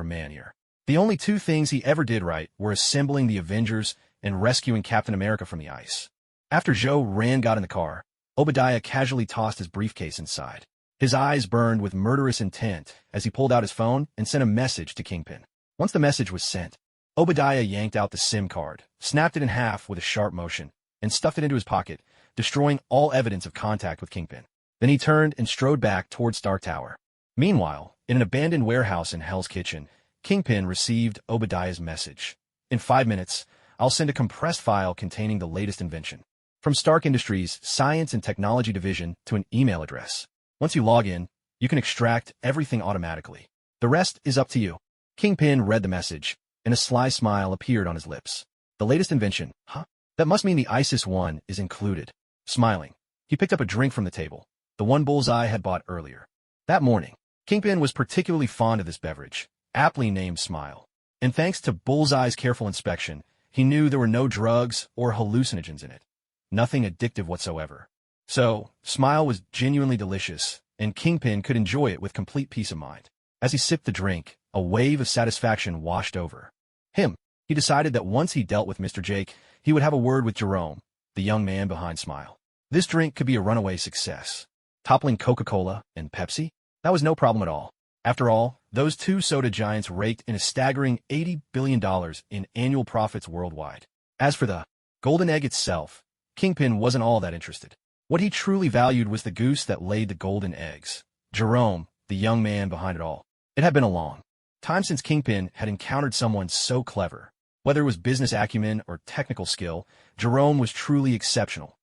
man here. The only 2 things he ever did right were assembling the Avengers and rescuing Captain America from the ice. After Zhou-Ran got in the car, Obadiah casually tossed his briefcase inside. His eyes burned with murderous intent as he pulled out his phone and sent a message to Kingpin. Once the message was sent, Obadiah yanked out the SIM card, snapped it in half with a sharp motion, and stuffed it into his pocket, destroying all evidence of contact with Kingpin. Then he turned and strode back toward Stark Tower. Meanwhile, in an abandoned warehouse in Hell's Kitchen, Kingpin received Obadiah's message. "In 5 minutes, I'll send a compressed file containing the latest invention from Stark Industries' Science and Technology Division to an email address. Once you log in, you can extract everything automatically. The rest is up to you." Kingpin read the message, and a sly smile appeared on his lips. "The latest invention, huh? That must mean the ISIS-1 is included." Smiling, he picked up a drink from the table, the one Bullseye had bought earlier. That morning, Kingpin was particularly fond of this beverage, aptly named Smile. And thanks to Bullseye's careful inspection, he knew there were no drugs or hallucinogens in it. Nothing addictive whatsoever. So, Smile was genuinely delicious, and Kingpin could enjoy it with complete peace of mind. As he sipped the drink, a wave of satisfaction washed over him. He decided that once he dealt with Mr. Jake, he would have a word with Jerome, the young man behind Smile. This drink could be a runaway success. Toppling Coca-Cola and Pepsi? That was no problem at all. After all, those 2 soda giants raked in a staggering $80 billion in annual profits worldwide. As for the golden egg itself, Kingpin wasn't all that interested. What he truly valued was the goose that laid the golden eggs. Jerome, the young man behind it all. It had been a long time since Kingpin had encountered someone so clever. Whether it was business acumen or technical skill, Jerome was truly exceptional.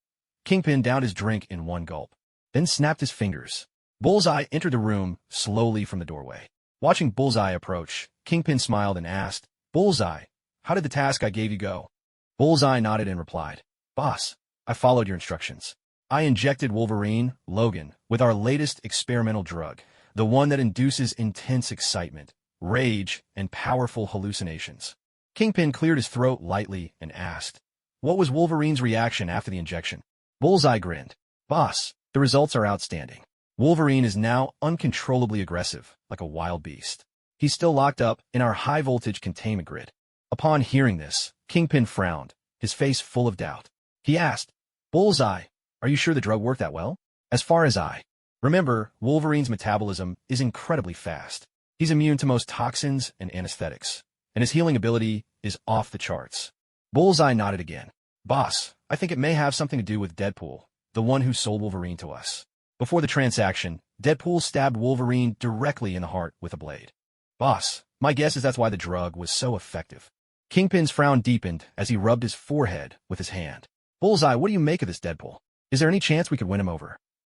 Kingpin downed his drink in one gulp, then snapped his fingers. Bullseye entered the room slowly from the doorway. Watching Bullseye approach, Kingpin smiled and asked, "Bullseye, how did the task I gave you go?" Bullseye nodded and replied, "Boss, I followed your instructions. I injected Wolverine, Logan, with our latest experimental drug, the one that induces intense excitement, rage, and powerful hallucinations. Kingpin cleared his throat lightly and asked, "What was Wolverine's reaction after the injection?" Bullseye grinned. "Boss, the results are outstanding. Wolverine is now uncontrollably aggressive, like a wild beast. He's still locked up in our high-voltage containment grid." Upon hearing this, Kingpin frowned, his face full of doubt. He asked, "Bullseye, are you sure the drug worked that well?" "As far as I remember, Wolverine's metabolism is incredibly fast. He's immune to most toxins and anesthetics, and his healing ability is off the charts." Bullseye nodded again. "Boss, I think it may have something to do with Deadpool, the one who sold Wolverine to us. Before the transaction, Deadpool stabbed Wolverine directly in the heart with a blade. Boss, my guess is that's why the drug was so effective." Kingpin's frown deepened as he rubbed his forehead with his hand. "Bullseye, what do you make of this Deadpool? Is there any chance we could win him over?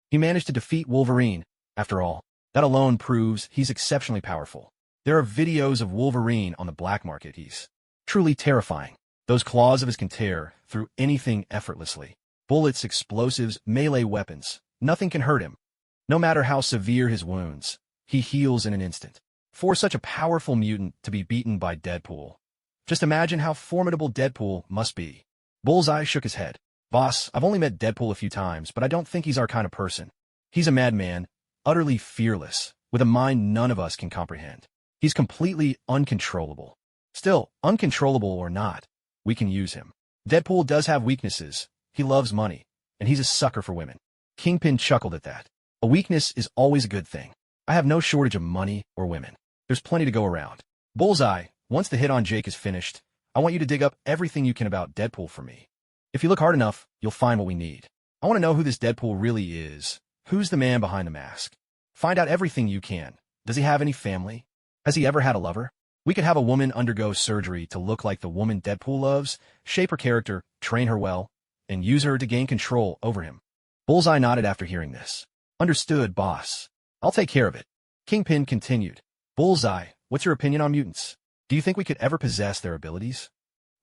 He managed to defeat Wolverine. After all, that alone proves he's exceptionally powerful. There are videos of Wolverine on the black market. He's truly terrifying. Those claws of his can tear through anything effortlessly. Bullets, explosives, melee weapons. Nothing can hurt him. No matter how severe his wounds, he heals in an instant. For such a powerful mutant to be beaten by Deadpool. Just imagine how formidable Deadpool must be." Bullseye shook his head. "Boss, I've only met Deadpool a few times, but I don't think he's our kind of person. He's a madman, utterly fearless, with a mind none of us can comprehend. He's completely uncontrollable. Still, uncontrollable or not, we can use him. Deadpool does have weaknesses. He loves money, and he's a sucker for women." Kingpin chuckled at that. "A weakness is always a good thing. I have no shortage of money or women. There's plenty to go around. Bullseye, once the hit on Jake is finished, I want you to dig up everything you can about Deadpool for me. If you look hard enough, you'll find what we need. I want to know who this Deadpool really is. Who's the man behind the mask? Find out everything you can. Does he have any family? Has he ever had a lover? We could have a woman undergo surgery to look like the woman Deadpool loves, shape her character, train her well, and use her to gain control over him." Bullseye nodded after hearing this. "Understood, boss. I'll take care of it." Kingpin continued. "Bullseye, what's your opinion on mutants? Do you think we could ever possess their abilities?"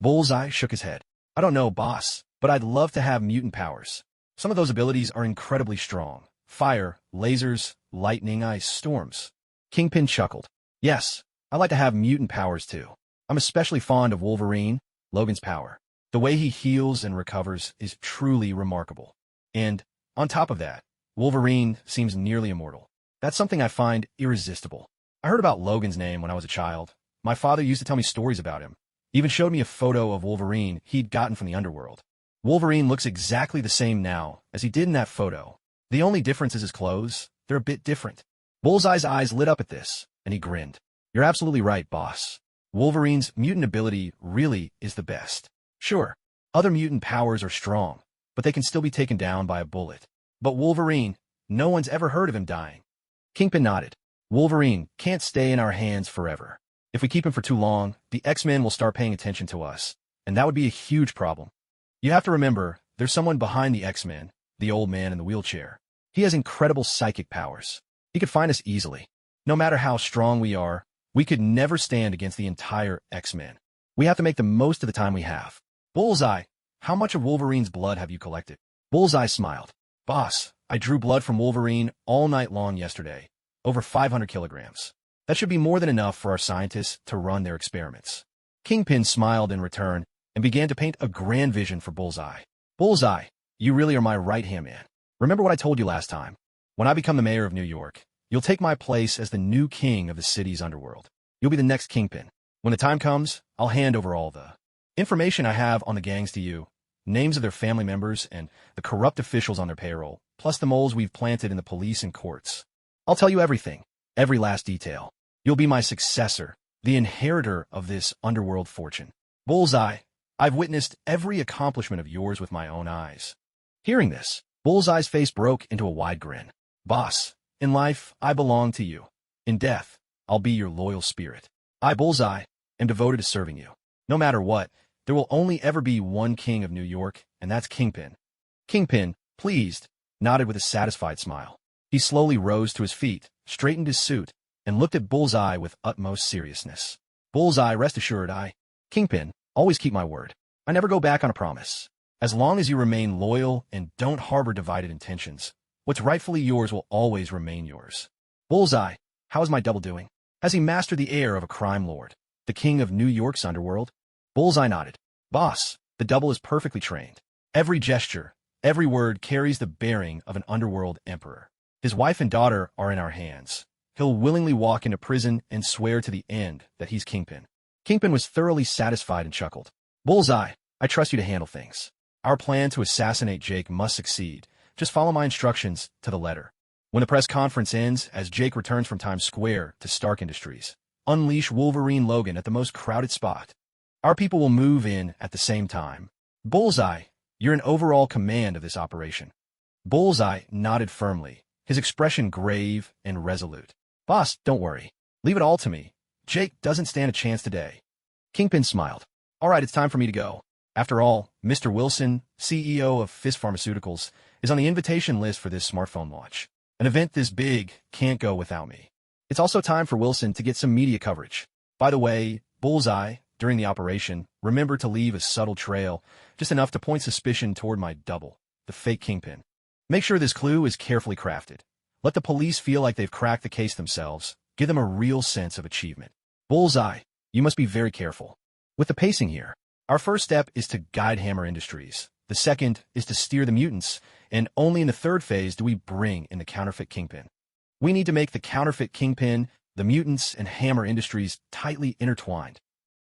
Bullseye shook his head. "I don't know, boss, but I'd love to have mutant powers. Some of those abilities are incredibly strong. Fire, lasers, lightning, ice, storms." Kingpin chuckled. "Yes, I'd like to have mutant powers too. I'm especially fond of Wolverine, Logan's power. The way he heals and recovers is truly remarkable. And, on top of that, Wolverine seems nearly immortal. That's something I find irresistible. I heard about Logan's name when I was a child. My father used to tell me stories about him. He even showed me a photo of Wolverine he'd gotten from the underworld. Wolverine looks exactly the same now as he did in that photo. The only difference is his clothes. They're a bit different." Bullseye's eyes lit up at this, and he grinned. "You're absolutely right, boss. Wolverine's mutant ability really is the best. Sure, other mutant powers are strong, but they can still be taken down by a bullet. But Wolverine, no one's ever heard of him dying." Kingpin nodded. "Wolverine can't stay in our hands forever. If we keep him for too long, the X-Men will start paying attention to us, and that would be a huge problem. You have to remember, there's someone behind the X-Men, the old man in the wheelchair. He has incredible psychic powers. He could find us easily. No matter how strong we are, we could never stand against the entire X-Men. We have to make the most of the time we have." "Bullseye, how much of Wolverine's blood have you collected?" Bullseye smiled. "Boss, I drew blood from Wolverine all night long yesterday. Over 500 kilograms. That should be more than enough for our scientists to run their experiments." Kingpin smiled in return and began to paint a grand vision for Bullseye. "Bullseye, you really are my right-hand man. Remember what I told you last time? When I become the mayor of New York, you'll take my place as the new king of the city's underworld. You'll be the next Kingpin. When the time comes, I'll hand over all the information I have on the gangs to you, names of their family members and the corrupt officials on their payroll, plus the moles we've planted in the police and courts. I'll tell you everything, every last detail. You'll be my successor, the inheritor of this underworld fortune. Bullseye, I've witnessed every accomplishment of yours with my own eyes." Hearing this, Bullseye's face broke into a wide grin. "Boss, in life, I belong to you. In death, I'll be your loyal spirit. I, Bullseye, am devoted to serving you. No matter what, there will only ever be one king of New York, and that's Kingpin." Kingpin, pleased, nodded with a satisfied smile. He slowly rose to his feet, straightened his suit, and looked at Bullseye with utmost seriousness. "Bullseye, rest assured Kingpin, always keep my word. I never go back on a promise. As long as you remain loyal and don't harbor divided intentions, what's rightfully yours will always remain yours. Bullseye, how is my double doing?" Has he mastered the air of a crime lord, the king of New York's underworld? Bullseye nodded. Boss, the double is perfectly trained. Every gesture, every word carries the bearing of an underworld emperor. His wife and daughter are in our hands. He'll willingly walk into prison and swear to the end that he's Kingpin. Kingpin was thoroughly satisfied and chuckled. Bullseye, I trust you to handle things. Our plan to assassinate Jake must succeed. Just follow my instructions to the letter. When the press conference ends, as Jake returns from Times Square to Stark Industries, unleash Wolverine Logan at the most crowded spot. Our people will move in at the same time. Bullseye, you're in overall command of this operation. Bullseye nodded firmly, his expression grave and resolute. Boss, don't worry. Leave it all to me. Jake doesn't stand a chance today. Kingpin smiled. All right, it's time for me to go. After all, Mr. Wilson, CEO of S.H.I.E.L.D. Pharmaceuticals, is on the invitation list for this smartphone launch. An event this big can't go without me. It's also time for Wilson to get some media coverage. By the way, Bullseye, during the operation, remember to leave a subtle trail, just enough to point suspicion toward my double, the fake Kingpin. Make sure this clue is carefully crafted. Let the police feel like they've cracked the case themselves. Give them a real sense of achievement. Bullseye, you must be very careful. With the pacing here, our first step is to guide Hammer Industries. The second is to steer the mutants, and only in the third phase do we bring in the counterfeit Kingpin. We need to make the counterfeit Kingpin, the mutants, and Hammer Industries tightly intertwined.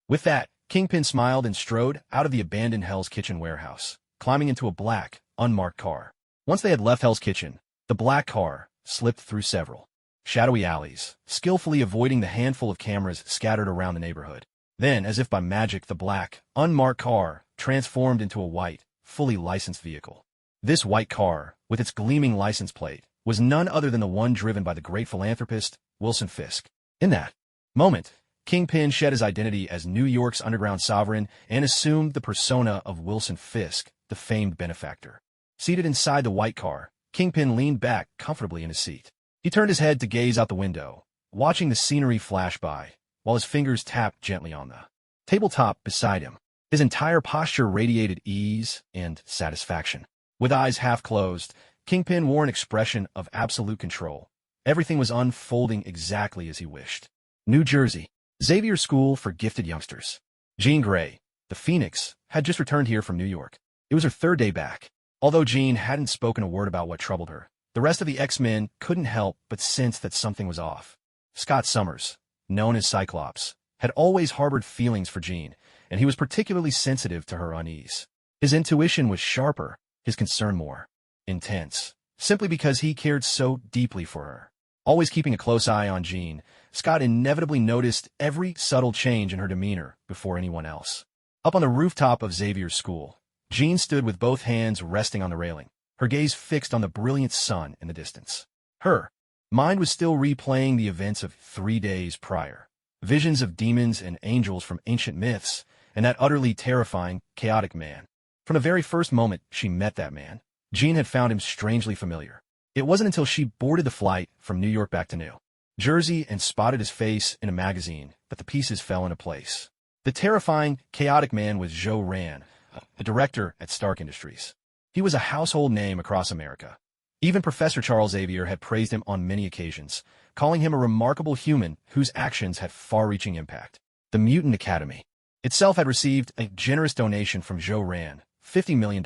With that, Kingpin smiled and strode out of the abandoned Hell's Kitchen warehouse, climbing into a black, unmarked car. Once they had left Hell's Kitchen, the black car slipped through several shadowy alleys, skillfully avoiding the handful of cameras scattered around the neighborhood. Then, as if by magic, the black, unmarked car transformed into a white, fully licensed vehicle. This white car, with its gleaming license plate, was none other than the one driven by the great philanthropist, Wilson Fisk. In that moment, Kingpin shed his identity as New York's underground sovereign and assumed the persona of Wilson Fisk, the famed benefactor. Seated inside the white car, Kingpin leaned back comfortably in his seat. He turned his head to gaze out the window, watching the scenery flash by, while his fingers tapped gently on the tabletop beside him. His entire posture radiated ease and satisfaction. With eyes half closed, Kingpin wore an expression of absolute control. Everything was unfolding exactly as he wished. New Jersey, Xavier School for Gifted Youngsters. Jean Grey, the Phoenix, had just returned here from New York. It was her third day back. Although Jean hadn't spoken a word about what troubled her, the rest of the X-Men couldn't help but sense that something was off. Scott Summers, known as Cyclops, had always harbored feelings for Jean, and he was particularly sensitive to her unease. His intuition was sharper, his concern more intense, simply because he cared so deeply for her. Always keeping a close eye on Jean, Scott inevitably noticed every subtle change in her demeanor before anyone else. Up on the rooftop of Xavier's school, Jean stood with both hands resting on the railing, her gaze fixed on the brilliant sun in the distance. Her mind was still replaying the events of 3 days prior. Visions of demons and angels from ancient myths, and that utterly terrifying, chaotic man. From the very first moment she met that man, Jean had found him strangely familiar. It wasn't until she boarded the flight from New York back to New Jersey and spotted his face in a magazine that the pieces fell into place. The terrifying, chaotic man was Joe Rand, a director at Stark Industries. He was a household name across America. Even Professor Charles Xavier had praised him on many occasions, calling him a remarkable human whose actions had far-reaching impact. The Mutant Academy itself had received a generous donation from Joe Rand, $50 million.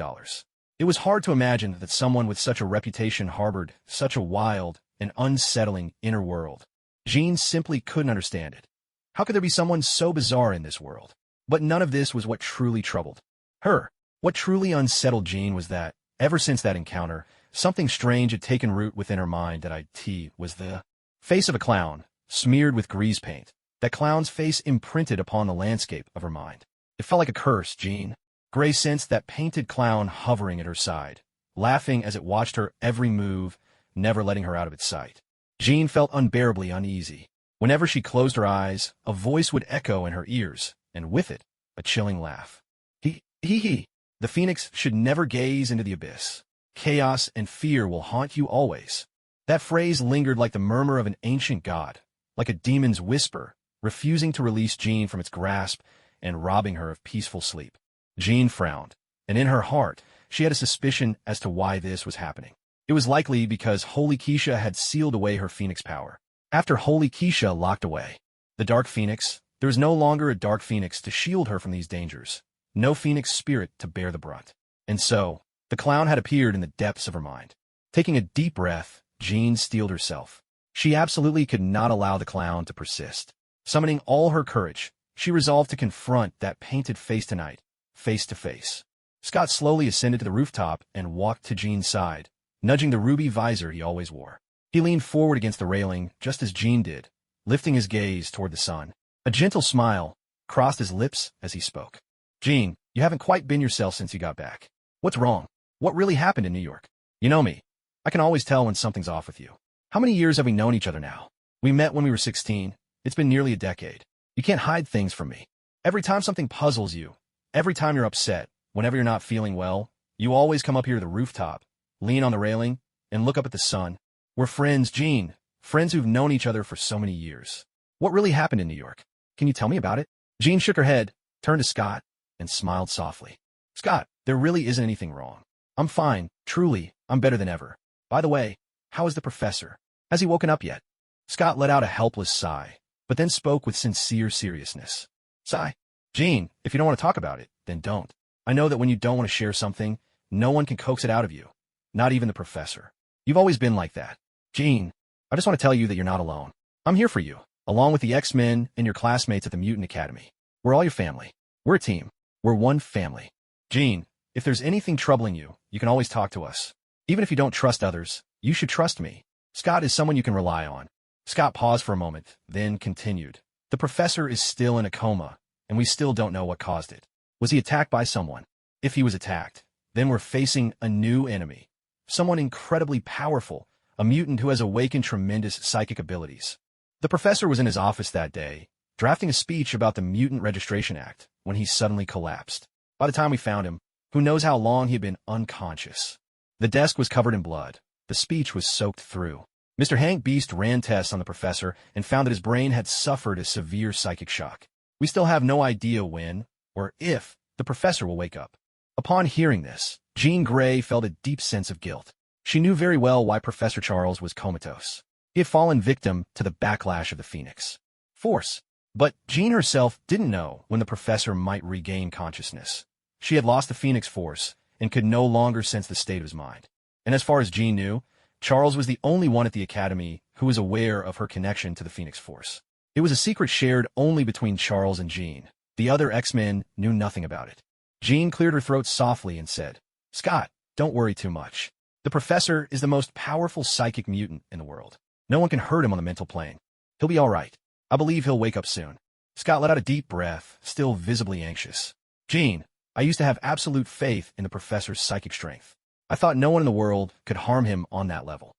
It was hard to imagine that someone with such a reputation harbored such a wild and unsettling inner world. Jean simply couldn't understand it. How could there be someone so bizarre in this world? But none of this was what truly troubled her. What truly unsettled Jean was that, ever since that encounter, something strange had taken root within her mind. That it was the face of a clown, smeared with grease paint. That clown's face imprinted upon the landscape of her mind. It felt like a curse, Jean. Grey sensed that painted clown hovering at her side, laughing as it watched her every move, never letting her out of its sight. Jean felt unbearably uneasy. Whenever she closed her eyes, a voice would echo in her ears, and with it, a chilling laugh. He. The Phoenix should never gaze into the abyss. Chaos and fear will haunt you always. That phrase lingered like the murmur of an ancient god, like a demon's whisper, refusing to release Jean from its grasp and robbing her of peaceful sleep. Jean frowned, and in her heart, she had a suspicion as to why this was happening. It was likely because Holy Keisha had sealed away her Phoenix power. After Holy Keisha locked away the Dark Phoenix, there was no longer a Dark Phoenix to shield her from these dangers, no Phoenix spirit to bear the brunt. And so, the clown had appeared in the depths of her mind. Taking a deep breath, Jean steeled herself. She absolutely could not allow the clown to persist. Summoning all her courage, she resolved to confront that painted face tonight, face to face. Scott slowly ascended to the rooftop and walked to Jean's side, nudging the ruby visor he always wore. He leaned forward against the railing, just as Jean did, lifting his gaze toward the sun. A gentle smile crossed his lips as he spoke. Jean, you haven't quite been yourself since you got back. What's wrong? What really happened in New York? You know me. I can always tell when something's off with you. How many years have we known each other now? We met when we were 16. It's been nearly a decade. You can't hide things from me. Every time something puzzles you, every time you're upset, whenever you're not feeling well, you always come up here to the rooftop, lean on the railing, and look up at the sun. We're friends, Jean. Friends who've known each other for so many years. What really happened in New York? Can you tell me about it? Jean shook her head, turned to Scott, and smiled softly. Scott, there really isn't anything wrong. I'm fine. Truly, I'm better than ever. By the way, how is the professor? Has he woken up yet? Scott let out a helpless sigh, but then spoke with sincere seriousness. Sigh? Jean, if you don't want to talk about it, then don't. I know that when you don't want to share something, no one can coax it out of you. Not even the professor. You've always been like that. Jean, I just want to tell you that you're not alone. I'm here for you, along with the X-Men and your classmates at the Mutant Academy. We're all your family. We're a team. We're one family. Jean, if there's anything troubling you, you can always talk to us. Even if you don't trust others, you should trust me. Scott is someone you can rely on. Scott paused for a moment, then continued. The professor is still in a coma, and we still don't know what caused it. Was he attacked by someone? If he was attacked, then we're facing a new enemy. Someone incredibly powerful, a mutant who has awakened tremendous psychic abilities. The professor was in his office that day, drafting a speech about the Mutant Registration Act, when he suddenly collapsed. By the time we found him, who knows how long he had been unconscious. The desk was covered in blood. The speech was soaked through. Mr. Hank Beast ran tests on the professor and found that his brain had suffered a severe psychic shock. We still have no idea when, or if, the professor will wake up. Upon hearing this, Jean Grey felt a deep sense of guilt. She knew very well why Professor Charles was comatose. He had fallen victim to the backlash of the Phoenix Force. But Jean herself didn't know when the professor might regain consciousness. She had lost the Phoenix Force and could no longer sense the state of his mind. And as far as Jean knew, Charles was the only one at the Academy who was aware of her connection to the Phoenix Force. It was a secret shared only between Charles and Jean. The other X-Men knew nothing about it. Jean cleared her throat softly and said, Scott, don't worry too much. The professor is the most powerful psychic mutant in the world. No one can hurt him on the mental plane. He'll be all right. I believe he'll wake up soon. Scott let out a deep breath, still visibly anxious. Jean, I used to have absolute faith in the professor's psychic strength. I thought no one in the world could harm him on that level.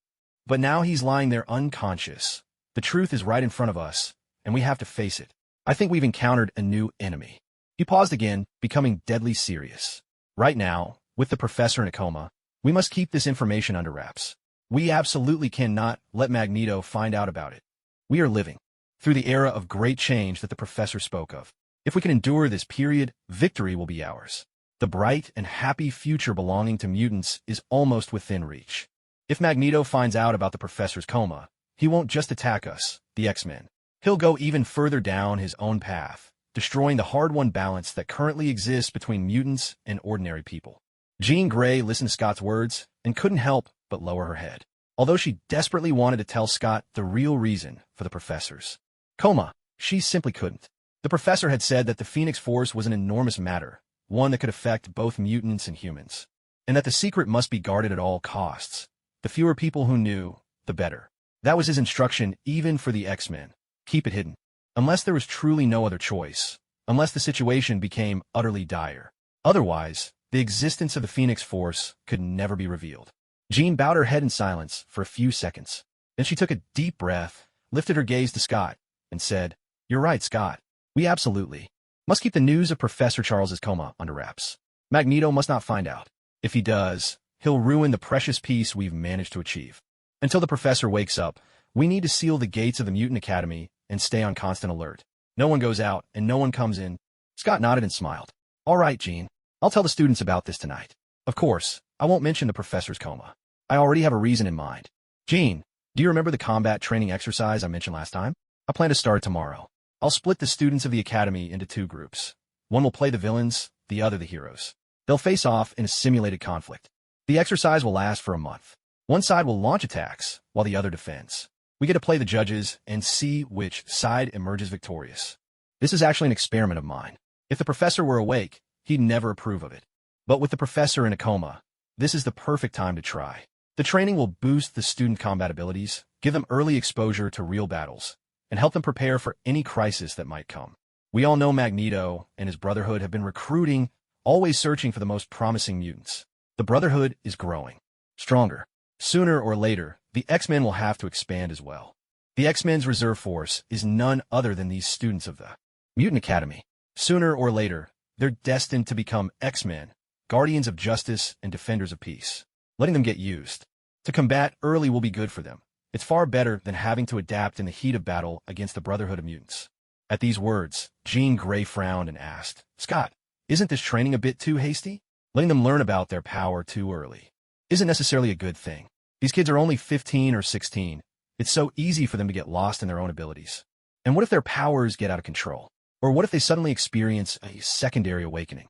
But now he's lying there unconscious. The truth is right in front of us, and we have to face it. I think we've encountered a new enemy. He paused again, becoming deadly serious. Right now, with the professor in a coma, we must keep this information under wraps. We absolutely cannot let Magneto find out about it. We are living through the era of great change that the professor spoke of. If we can endure this period, victory will be ours. The bright and happy future belonging to mutants is almost within reach. If Magneto finds out about the professor's coma, he won't just attack us, the X-Men. He'll go even further down his own path, destroying the hard-won balance that currently exists between mutants and ordinary people. Jean Grey listened to Scott's words and couldn't help but lower her head, although she desperately wanted to tell Scott the real reason for the professor's coma. She simply couldn't. The professor had said that the Phoenix Force was an enormous matter, one that could affect both mutants and humans, and that the secret must be guarded at all costs. The fewer people who knew, the better. That was his instruction even for the X-Men. Keep it hidden. Unless there was truly no other choice. Unless the situation became utterly dire. Otherwise, the existence of the Phoenix Force could never be revealed. Jean bowed her head in silence for a few seconds. Then she took a deep breath, lifted her gaze to Scott, and said, You're right, Scott. We absolutely must keep the news of Professor Charles's coma under wraps. Magneto must not find out. If he does, he'll ruin the precious peace we've managed to achieve. Until the professor wakes up, we need to seal the gates of the Mutant Academy and stay on constant alert. No one goes out and no one comes in. Scott nodded and smiled. All right, Jean. I'll tell the students about this tonight. Of course, I won't mention the professor's coma. I already have a reason in mind. Jean, Do you remember the combat training exercise I mentioned last time? I plan to start tomorrow. I'll split the students of the academy into two groups. One will play the villains, the other the heroes. They'll face off in a simulated conflict. The exercise will last for a month. One side will launch attacks, while the other defends. We get to play the judges and see which side emerges victorious. This is actually an experiment of mine. If the professor were awake, he'd never approve of it. But with the professor in a coma, this is the perfect time to try. The training will boost the student combat abilities, give them early exposure to real battles, and help them prepare for any crisis that might come. We all know Magneto and his Brotherhood have been recruiting, always searching for the most promising mutants. The Brotherhood is growing, stronger. Sooner or later, the X-Men will have to expand as well. The X-Men's reserve force is none other than these students of the Mutant Academy. Sooner or later, they're destined to become X-Men, guardians of justice and defenders of peace. Letting them get used to combat early will be good for them. It's far better than having to adapt in the heat of battle against the Brotherhood of Mutants. At these words, Jean Grey frowned and asked, Scott, isn't this training a bit too hasty? Letting them learn about their power too early isn't necessarily a good thing. These kids are only 15 or 16. It's so easy for them to get lost in their own abilities. And what if their powers get out of control? Or what if they suddenly experience a secondary awakening?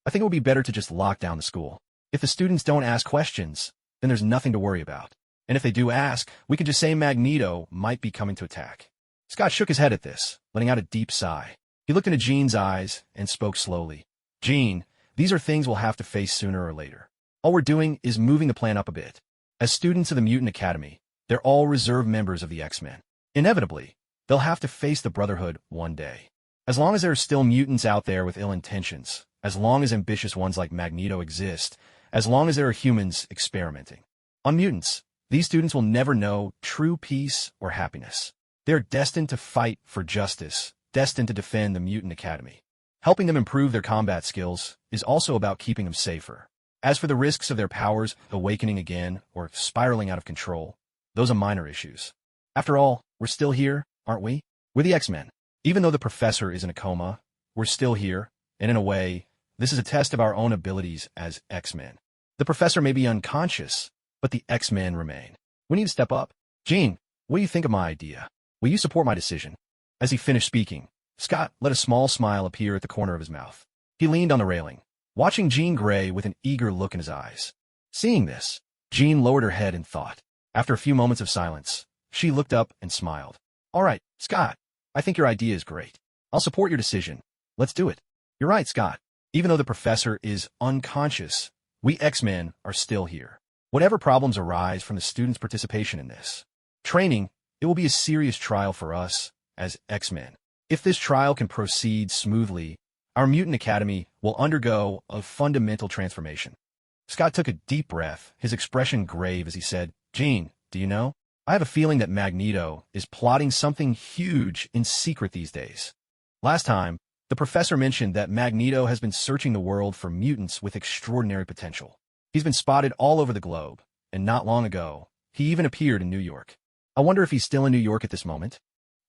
I think it would be better to just lock down the school. If the students don't ask questions, then there's nothing to worry about. And if they do ask, we could just say Magneto might be coming to attack. Scott shook his head at this, letting out a deep sigh. He looked into Jean's eyes and spoke slowly. Jean, these are things we'll have to face sooner or later. All we're doing is moving the plan up a bit. As students of the Mutant Academy, they're all reserve members of the X-Men. Inevitably, they'll have to face the Brotherhood one day. As long as there are still mutants out there with ill intentions, as long as ambitious ones like Magneto exist, as long as there are humans experimenting on mutants, these students will never know true peace or happiness. They're destined to fight for justice, destined to defend the Mutant Academy. Helping them improve their combat skills is also about keeping them safer. As for the risks of their powers awakening again or spiraling out of control, those are minor issues. After all, we're still here, aren't we? We're the X-Men. Even though the professor is in a coma, we're still here, and in a way, this is a test of our own abilities as X-Men. The professor may be unconscious, but the X-Men remain. We need to step up. Jean, what do you think of my idea? Will you support my decision? As he finished speaking, Scott let a small smile appear at the corner of his mouth. He leaned on the railing, watching Jean Grey with an eager look in his eyes. Seeing this, Jean lowered her head in thought. After a few moments of silence, she looked up and smiled. All right, Scott, I think your idea is great. I'll support your decision. Let's do it. You're right, Scott. Even though the professor is unconscious, we X-Men are still here. Whatever problems arise from the students' participation in this training, it will be a serious trial for us as X-Men. If this trial can proceed smoothly, our Mutant Academy will undergo a fundamental transformation. Scott took a deep breath, his expression grave as he said, Jean, do you know? I have a feeling that Magneto is plotting something huge in secret these days. Last time, the professor mentioned that Magneto has been searching the world for mutants with extraordinary potential. He's been spotted all over the globe, and not long ago, he even appeared in New York. I wonder if he's still in New York at this moment?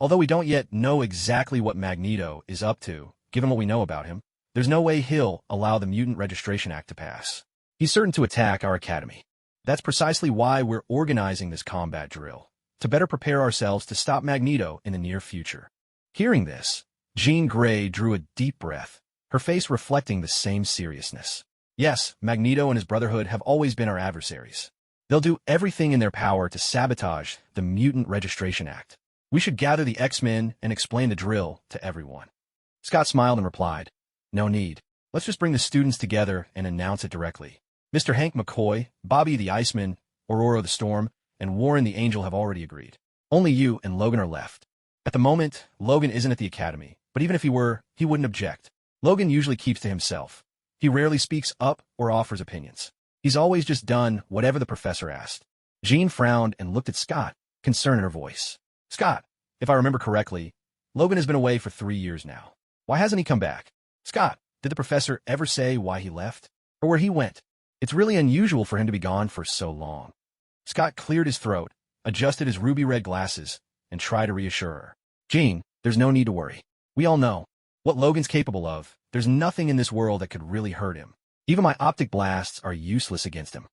Although we don't yet know exactly what Magneto is up to, given what we know about him, there's no way he'll allow the Mutant Registration Act to pass. He's certain to attack our academy. That's precisely why we're organizing this combat drill, to better prepare ourselves to stop Magneto in the near future. Hearing this, Jean Grey drew a deep breath, her face reflecting the same seriousness. Yes, Magneto and his Brotherhood have always been our adversaries. They'll do everything in their power to sabotage the Mutant Registration Act. We should gather the X-Men and explain the drill to everyone. Scott smiled and replied, No need. Let's just bring the students together and announce it directly. Mr. Hank McCoy, Bobby the Iceman, Aurora the Storm, and Warren the Angel have already agreed. Only you and Logan are left. At the moment, Logan isn't at the academy, but even if he were, he wouldn't object. Logan usually keeps to himself. He rarely speaks up or offers opinions. He's always just done whatever the professor asked. Jean frowned and looked at Scott, concern in her voice. Scott, if I remember correctly, Logan has been away for 3 years now. Why hasn't he come back? Scott, did the professor ever say why he left? Or where he went? It's really unusual for him to be gone for so long. Scott cleared his throat, adjusted his ruby-red glasses, and tried to reassure her. Jean, there's no need to worry. We all know what Logan's capable of. There's nothing in this world that could really hurt him. Even my optic blasts are useless against him.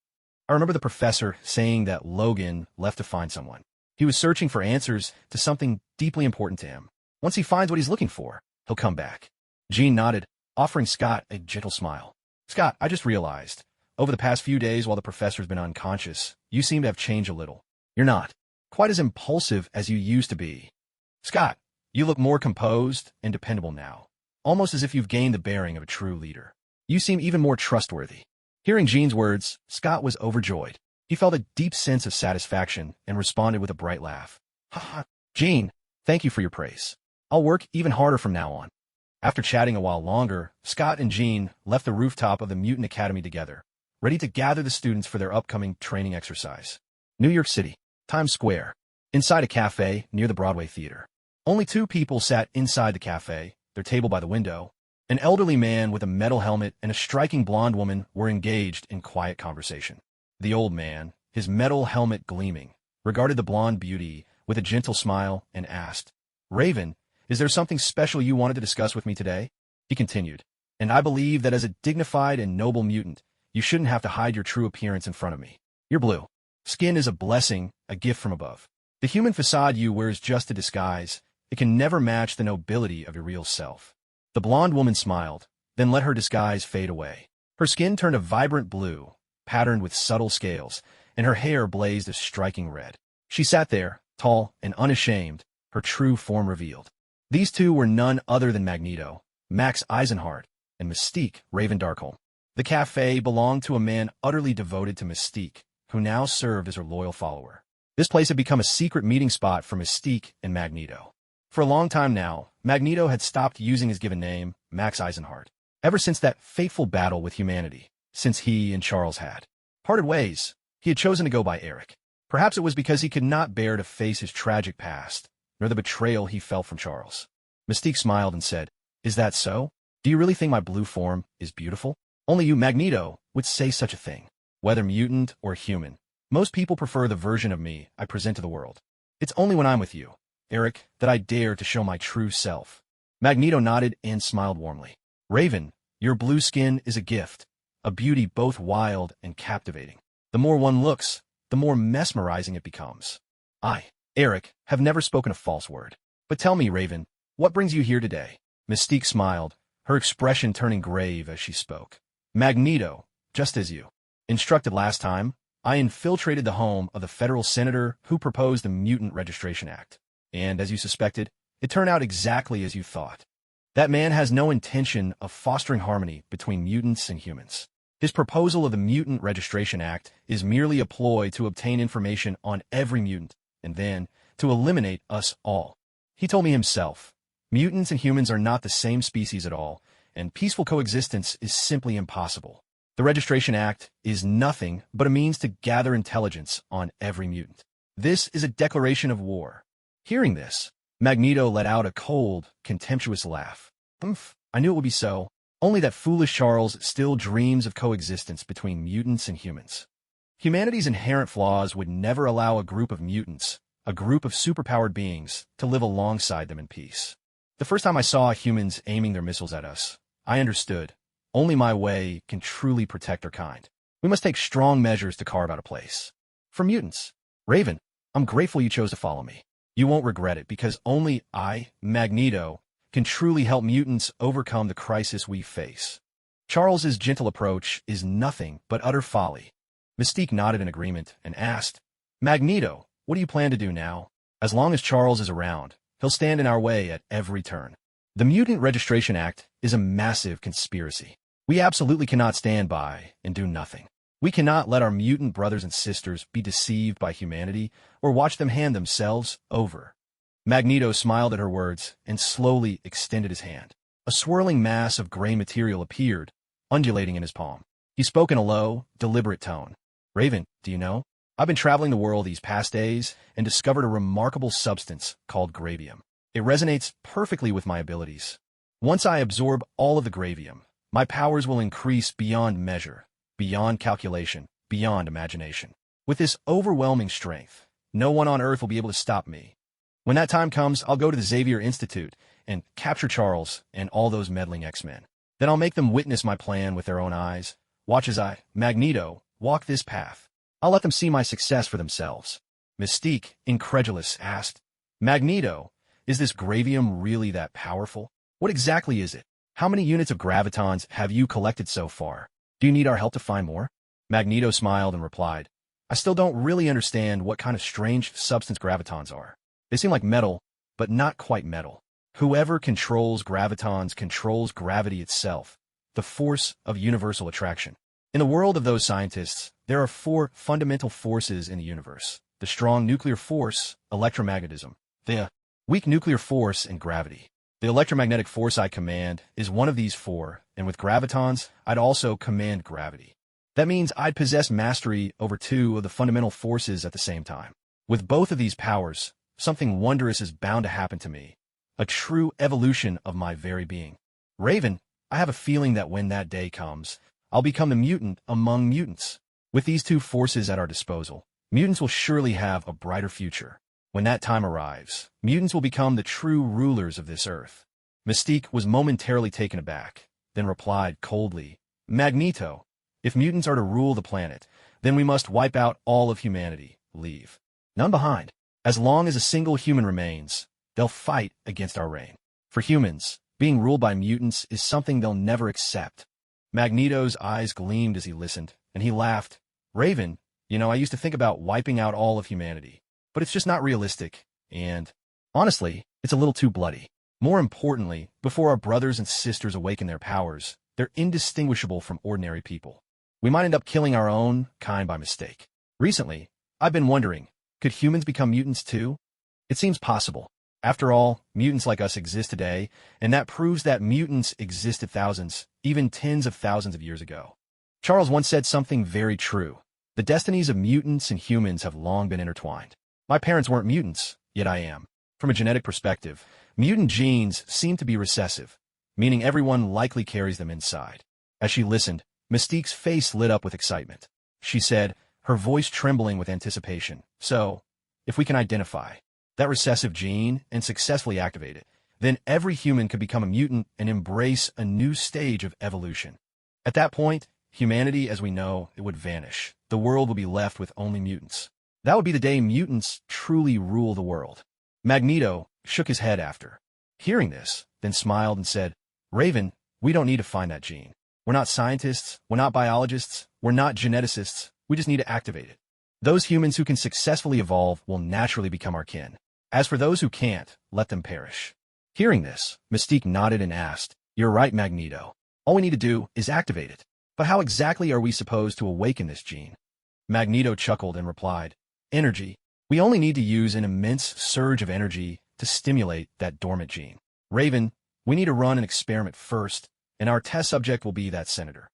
I remember the professor saying that Logan left to find someone. He was searching for answers to something deeply important to him. Once he finds what he's looking for, he'll come back. Jean nodded, offering Scott a gentle smile. Scott, I just realized, over the past few days while the professor's been unconscious, you seem to have changed a little. You're not quite as impulsive as you used to be. Scott, you look more composed and dependable now, almost as if you've gained the bearing of a true leader. You seem even more trustworthy. Hearing Jean's words, Scott was overjoyed. He felt a deep sense of satisfaction and responded with a bright laugh. Ha ha, Jean, thank you for your praise. I'll work even harder from now on. After chatting a while longer, Scott and Jean left the rooftop of the Mutant Academy together, ready to gather the students for their upcoming training exercise. New York City, Times Square, inside a cafe near the Broadway Theater. Only two people sat inside the cafe, their table by the window. An elderly man with a metal helmet and a striking blonde woman were engaged in quiet conversation. The old man, his metal helmet gleaming, regarded the blonde beauty with a gentle smile and asked, Raven, is there something special you wanted to discuss with me today? He continued, and I believe that as a dignified and noble mutant, you shouldn't have to hide your true appearance in front of me. Your blue skin is a blessing, a gift from above. The human facade you wear is just a disguise. It can never match the nobility of your real self. The blonde woman smiled, then let her disguise fade away. Her skin turned a vibrant blue, patterned with subtle scales, and her hair blazed a striking red. She sat there, tall and unashamed, her true form revealed. These two were none other than Magneto, Max Eisenhardt, and Mystique, Raven Darkholme. The cafe belonged to a man utterly devoted to Mystique, who now served as her loyal follower. This place had become a secret meeting spot for Mystique and Magneto. For a long time now, Magneto had stopped using his given name, Max Eisenhardt. Ever since that fateful battle with humanity, since he and Charles had parted ways, he had chosen to go by Eric. Perhaps it was because he could not bear to face his tragic past, nor the betrayal he felt from Charles. Mystique smiled and said, Is that so? Do you really think my blue form is beautiful? Only you, Magneto, would say such a thing. Whether mutant or human, most people prefer the version of me I present to the world. It's only when I'm with you, Eric, that I dare to show my true self. Magneto nodded and smiled warmly. Raven, your blue skin is a gift, a beauty both wild and captivating. The more one looks, the more mesmerizing it becomes. I, Eric, have never spoken a false word. But tell me, Raven, what brings you here today? Mystique smiled, her expression turning grave as she spoke. Magneto, just as you instructed last time, I infiltrated the home of the federal senator who proposed the Mutant Registration Act. And, as you suspected, it turned out exactly as you thought. That man has no intention of fostering harmony between mutants and humans. His proposal of the Mutant Registration Act is merely a ploy to obtain information on every mutant, and then to eliminate us all. He told me himself, mutants and humans are not the same species at all, and peaceful coexistence is simply impossible. The Registration Act is nothing but a means to gather intelligence on every mutant. This is a declaration of war. Hearing this, Magneto let out a cold, contemptuous laugh. Umph, I knew it would be so. Only that foolish Charles still dreams of coexistence between mutants and humans. Humanity's inherent flaws would never allow a group of mutants, a group of superpowered beings, to live alongside them in peace. The first time I saw humans aiming their missiles at us, I understood. Only my way can truly protect our kind. We must take strong measures to carve out a place. For mutants, Raven, I'm grateful you chose to follow me. You won't regret it because only I, Magneto, can truly help mutants overcome the crisis we face. Charles's gentle approach is nothing but utter folly. Mystique nodded in agreement and asked, Magneto, what do you plan to do now? As long as Charles is around, he'll stand in our way at every turn. The Mutant Registration Act is a massive conspiracy. We absolutely cannot stand by and do nothing. We cannot let our mutant brothers and sisters be deceived by humanity or watch them hand themselves over. Magneto smiled at her words and slowly extended his hand. A swirling mass of gray material appeared, undulating in his palm. He spoke in a low, deliberate tone. Raven, do you know? I've been traveling the world these past days and discovered a remarkable substance called gravium. It resonates perfectly with my abilities. Once I absorb all of the gravium, my powers will increase beyond measure, beyond calculation, beyond imagination. With this overwhelming strength, no one on Earth will be able to stop me. When that time comes, I'll go to the Xavier Institute and capture Charles and all those meddling X-Men. Then I'll make them witness my plan with their own eyes. Watch as I, Magneto, walk this path. I'll let them see my success for themselves. Mystique, incredulous, asked. Magneto, is this gravium really that powerful? What exactly is it? How many units of gravitons have you collected so far? Do you need our help to find more? Magneto smiled and replied, I still don't really understand what kind of strange substance gravitons are. They seem like metal, but not quite metal. Whoever controls gravitons controls gravity itself, the force of universal attraction. In the world of those scientists, there are 4 fundamental forces in the universe: the strong nuclear force, electromagnetism; the weak nuclear force, and gravity. The electromagnetic force I command is one of these 4, and with gravitons, I'd also command gravity. That means I'd possess mastery over 2 of the fundamental forces at the same time. With both of these powers, something wondrous is bound to happen to me, a true evolution of my very being. Raven, I have a feeling that when that day comes, I'll become the mutant among mutants. With these 2 forces at our disposal, mutants will surely have a brighter future. When that time arrives, mutants will become the true rulers of this earth. Mystique was momentarily taken aback, then replied coldly, Magneto, if mutants are to rule the planet, then we must wipe out all of humanity, leave none behind. As long as a single human remains, they'll fight against our reign. For humans, being ruled by mutants is something they'll never accept. Magneto's eyes gleamed as he listened, and he laughed. Raven, I used to think about wiping out all of humanity, but it's just not realistic, and honestly, it's a little too bloody. More importantly, before our brothers and sisters awaken their powers, they're indistinguishable from ordinary people. We might end up killing our own kind by mistake. Recently, I've been wondering, could humans become mutants too? It seems possible. After all, mutants like us exist today, and that proves that mutants existed thousands, even tens of thousands of years ago. Charles once said something very true. The destinies of mutants and humans have long been intertwined. My parents weren't mutants, yet I am. From a genetic perspective, mutant genes seem to be recessive, meaning everyone likely carries them inside. As she listened, Mystique's face lit up with excitement. She said, her voice trembling with anticipation, so, if we can identify that recessive gene and successfully activate it, then every human could become a mutant and embrace a new stage of evolution. At that point, humanity as we know it would vanish. The world would be left with only mutants. That would be the day mutants truly rule the world. Magneto shook his head after hearing this, then smiled and said, Raven, we don't need to find that gene. We're not scientists, we're not biologists, we're not geneticists, we just need to activate it. Those humans who can successfully evolve will naturally become our kin. As for those who can't, let them perish. Hearing this, Mystique nodded and asked, You're right, Magneto. All we need to do is activate it. But how exactly are we supposed to awaken this gene? Magneto chuckled and replied, Energy. We only need to use an immense surge of energy to stimulate that dormant gene. Raven, we need to run an experiment first, and our test subject will be that senator.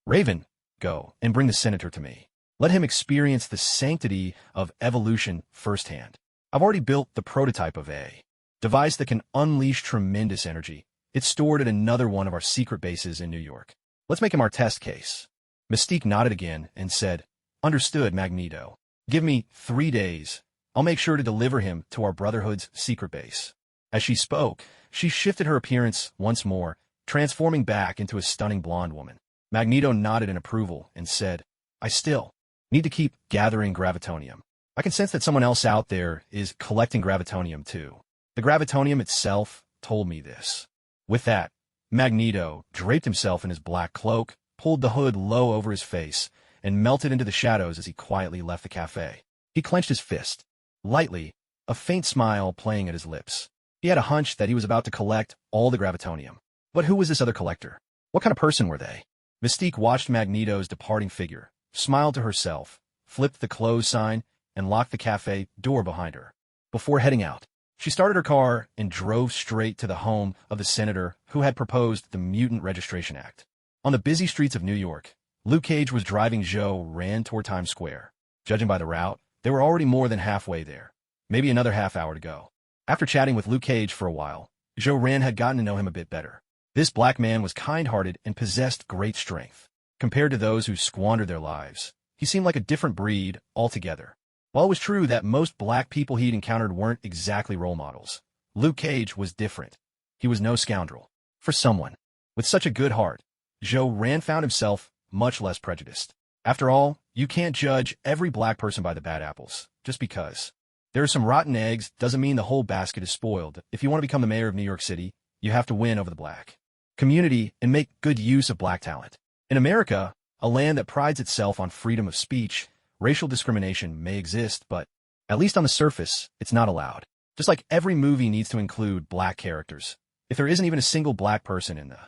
Raven, go and bring the senator to me. Let him experience the sanctity of evolution firsthand. I've already built the prototype of a device that can unleash tremendous energy. It's stored at another one of our secret bases in New York. Let's make him our test case. Mystique nodded again and said, Understood, Magneto. Give me 3 days. I'll make sure to deliver him to our Brotherhood's secret base. As she spoke, she shifted her appearance once more, transforming back into a stunning blonde woman. Magneto nodded in approval and said, I still need to keep gathering gravitonium. I can sense that someone else out there is collecting gravitonium too. The gravitonium itself told me this. With that, Magneto draped himself in his black cloak, pulled the hood low over his face, and melted into the shadows as he quietly left the cafe. He clenched his fist, lightly, a faint smile playing at his lips. He had a hunch that he was about to collect all the gravitonium. But who was this other collector? What kind of person were they? Mystique watched Magneto's departing figure, smiled to herself, flipped the close sign, and locked the cafe door behind her. Before heading out, she started her car and drove straight to the home of the senator who had proposed the Mutant Registration Act. On the busy streets of New York, Luke Cage was driving. Joe ran toward Times Square. Judging by the route, they were already more than halfway there. Maybe another half hour to go. After chatting with Luke Cage for a while, Joe Ran had gotten to know him a bit better. This black man was kind-hearted and possessed great strength. Compared to those who squandered their lives, he seemed like a different breed altogether. While it was true that most black people he'd encountered weren't exactly role models, Luke Cage was different. He was no scoundrel. For someone with such a good heart, Joe Ran found himself much less prejudiced. After all, you can't judge every black person by the bad apples. Just just because. There are some rotten eggs doesn't mean the whole basket is spoiled. If you want to become the mayor of New York City, you have to win over the black community and make good use of black talent. In America, a land that prides itself on freedom of speech, racial discrimination may exist, but at least on the surface, it's not allowed. Just like every movie needs to include black characters. If there isn't even a single black person in the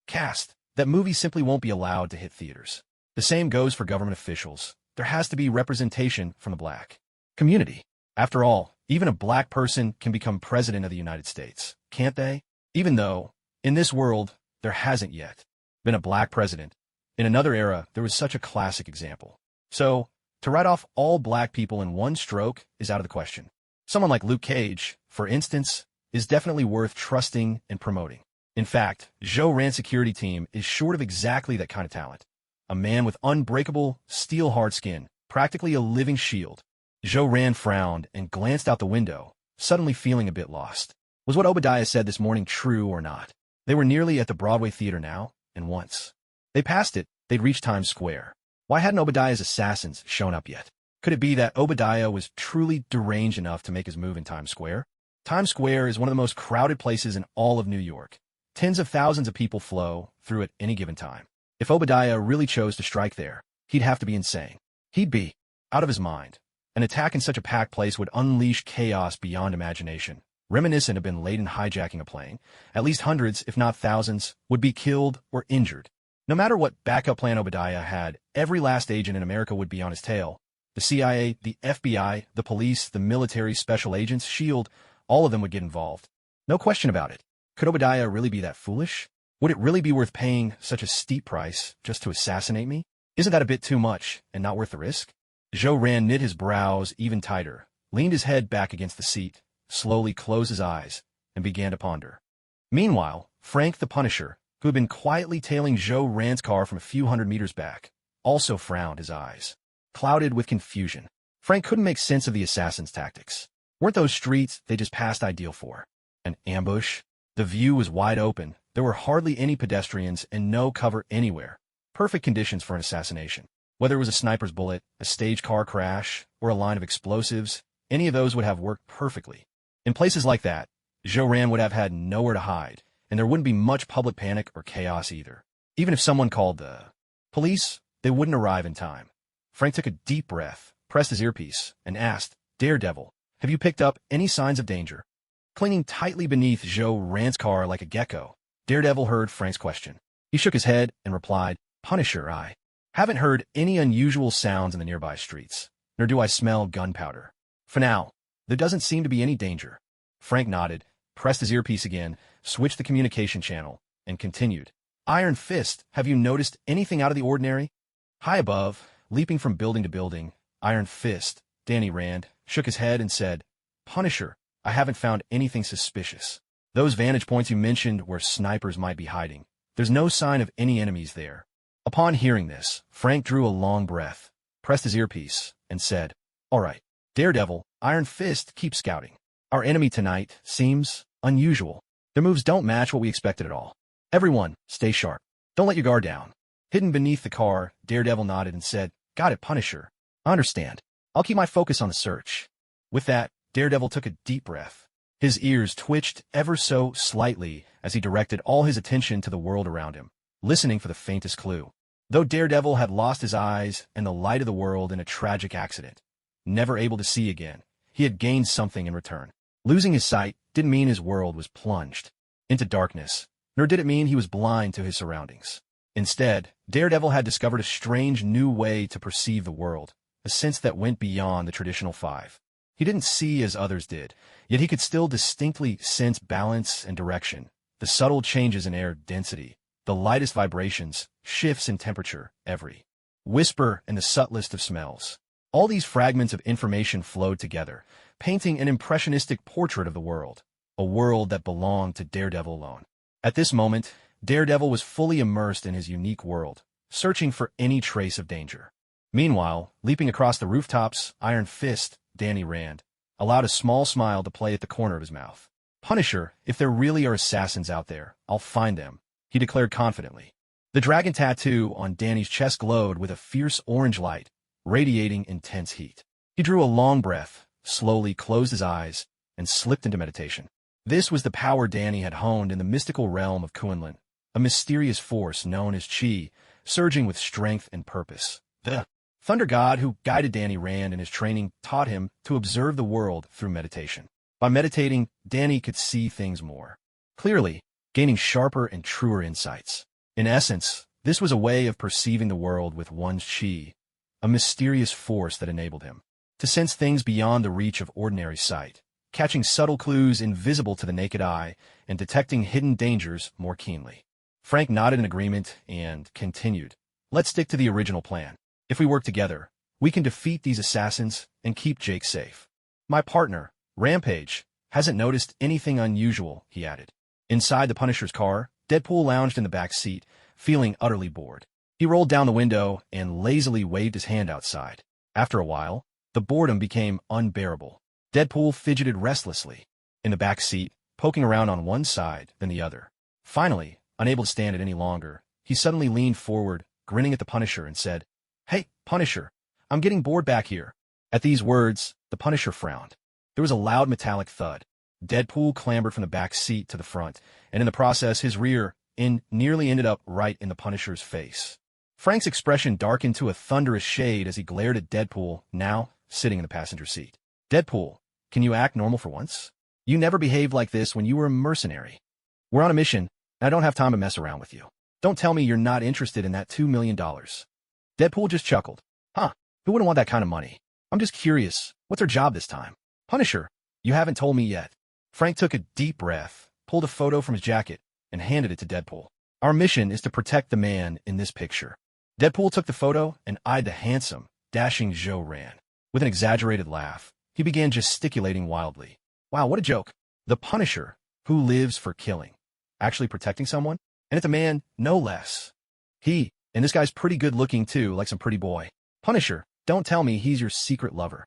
cast, that movie simply won't be allowed to hit theaters. The same goes for government officials. There has to be representation from the black community. After all, even a black person can become president of the United States, can't they? Even though, in this world, there hasn't yet been a black president. In another era, there was such a classic example. So, to write off all black people in one stroke is out of the question. Someone like Luke Cage, for instance, is definitely worth trusting and promoting. In fact, S.H.I.E.L.D's security team is short of exactly that kind of talent. A man with unbreakable, steel-hard skin, practically a living shield. S.H.I.E.L.D frowned and glanced out the window, suddenly feeling a bit lost. Was what Obadiah said this morning true or not? They were nearly at the Broadway theater now, and once they passed it, they'd reached Times Square. Why hadn't Obadiah's assassins shown up yet? Could it be that Obadiah was truly deranged enough to make his move in Times Square? Times Square is one of the most crowded places in all of New York. Tens of thousands of people flow through at any given time. If Obadiah really chose to strike there, he'd have to be insane. He'd be out of his mind. An attack in such a packed place would unleash chaos beyond imagination. Reminiscent of bin Laden hijacking a plane, at least hundreds, if not thousands, would be killed or injured. No matter what backup plan Obadiah had, every last agent in America would be on his tail. The CIA, the FBI, the police, the military, special agents, S.H.I.E.L.D., all of them would get involved. No question about it. Could Obadiah really be that foolish? Would it really be worth paying such a steep price just to assassinate me? Isn't that a bit too much and not worth the risk? S.H.I.E.L.D knit his brows even tighter, leaned his head back against the seat, slowly closed his eyes, and began to ponder. Meanwhile, Frank the Punisher, who had been quietly tailing S.H.I.E.L.D's car from a few hundred meters back, also frowned, his eyes clouded with confusion. Frank couldn't make sense of the assassin's tactics. Weren't those streets they just passed ideal for an ambush? The view was wide open. There were hardly any pedestrians and no cover anywhere. Perfect conditions for an assassination. Whether it was a sniper's bullet, a staged car crash, or a line of explosives, any of those would have worked perfectly. In places like that, S.H.I.E.L.D would have had nowhere to hide, and there wouldn't be much public panic or chaos either. Even if someone called the police, they wouldn't arrive in time. Frank took a deep breath, pressed his earpiece, and asked, "Daredevil, have you picked up any signs of danger?" Clinging tightly beneath S.H.I.E.L.D's car like a gecko, Daredevil heard Frank's question. He shook his head and replied, "Punisher, I haven't heard any unusual sounds in the nearby streets, nor do I smell gunpowder. For now, there doesn't seem to be any danger." Frank nodded, pressed his earpiece again, switched the communication channel, and continued. "Iron Fist, have you noticed anything out of the ordinary?" High above, leaping from building to building, Iron Fist, Danny Rand, shook his head and said, "Punisher, I haven't found anything suspicious. Those vantage points you mentioned where snipers might be hiding, there's no sign of any enemies there." Upon hearing this, Frank drew a long breath, pressed his earpiece, and said, "All right, Daredevil, Iron Fist, keep scouting. Our enemy tonight seems unusual. Their moves don't match what we expected at all. Everyone, stay sharp. Don't let your guard down." Hidden beneath the car, Daredevil nodded and said, "Got it, Punisher. I understand. I'll keep my focus on the search." With that, Daredevil took a deep breath. His ears twitched ever so slightly as he directed all his attention to the world around him, listening for the faintest clue. Though Daredevil had lost his eyes and the light of the world in a tragic accident, never able to see again, he had gained something in return. Losing his sight didn't mean his world was plunged into darkness, nor did it mean he was blind to his surroundings. Instead, Daredevil had discovered a strange new way to perceive the world, a sense that went beyond the traditional five. He didn't see as others did, yet he could still distinctly sense balance and direction, the subtle changes in air density, the lightest vibrations, shifts in temperature, every whisper, and the subtlest of smells. All these fragments of information flowed together, painting an impressionistic portrait of the world, a world that belonged to Daredevil alone. At this moment, Daredevil was fully immersed in his unique world, searching for any trace of danger. Meanwhile, leaping across the rooftops, Iron Fist, Danny Rand, allowed a small smile to play at the corner of his mouth. "Punisher, if there really are assassins out there, I'll find them," he declared confidently. The dragon tattoo on Danny's chest glowed with a fierce orange light, radiating intense heat. He drew a long breath, slowly closed his eyes, and slipped into meditation. This was the power Danny had honed in the mystical realm of Kunlun, a mysterious force known as Chi, surging with strength and purpose. The thunder god who guided Danny Rand in his training taught him to observe the world through meditation. By meditating, Danny could see things more clearly, gaining sharper and truer insights. In essence, this was a way of perceiving the world with one's chi, a mysterious force that enabled him to sense things beyond the reach of ordinary sight, catching subtle clues invisible to the naked eye and detecting hidden dangers more keenly. Frank nodded in agreement and continued. Let's stick to the original plan. If we work together, we can defeat these assassins and keep Jake safe. My partner, Rampage, hasn't noticed anything unusual, he added. Inside the Punisher's car, Deadpool lounged in the back seat, feeling utterly bored. He rolled down the window and lazily waved his hand outside. After a while, the boredom became unbearable. Deadpool fidgeted restlessly in the back seat, poking around on one side, then the other. Finally, unable to stand it any longer, he suddenly leaned forward, grinning at the Punisher, and said, "Hey, Punisher, I'm getting bored back here." At these words, the Punisher frowned. There was a loud metallic thud. Deadpool clambered from the back seat to the front, and in the process his rear end nearly ended up right in the Punisher's face. Frank's expression darkened to a thunderous shade as he glared at Deadpool, now sitting in the passenger seat. "Deadpool, can you act normal for once? You never behaved like this when you were a mercenary. We're on a mission, and I don't have time to mess around with you. Don't tell me you're not interested in that $2 million. Deadpool just chuckled. Huh, who wouldn't want that kind of money? I'm just curious, what's our job this time? Punisher, you haven't told me yet. Frank took a deep breath, pulled a photo from his jacket, and handed it to Deadpool. Our mission is to protect the man in this picture. Deadpool took the photo and eyed the handsome, dashing Joe Rand. With an exaggerated laugh, he began gesticulating wildly. Wow, what a joke. The Punisher, who lives for killing, actually protecting someone? And it's a man, no less. And this guy's pretty good looking too, like some pretty boy. Punisher, don't tell me he's your secret lover.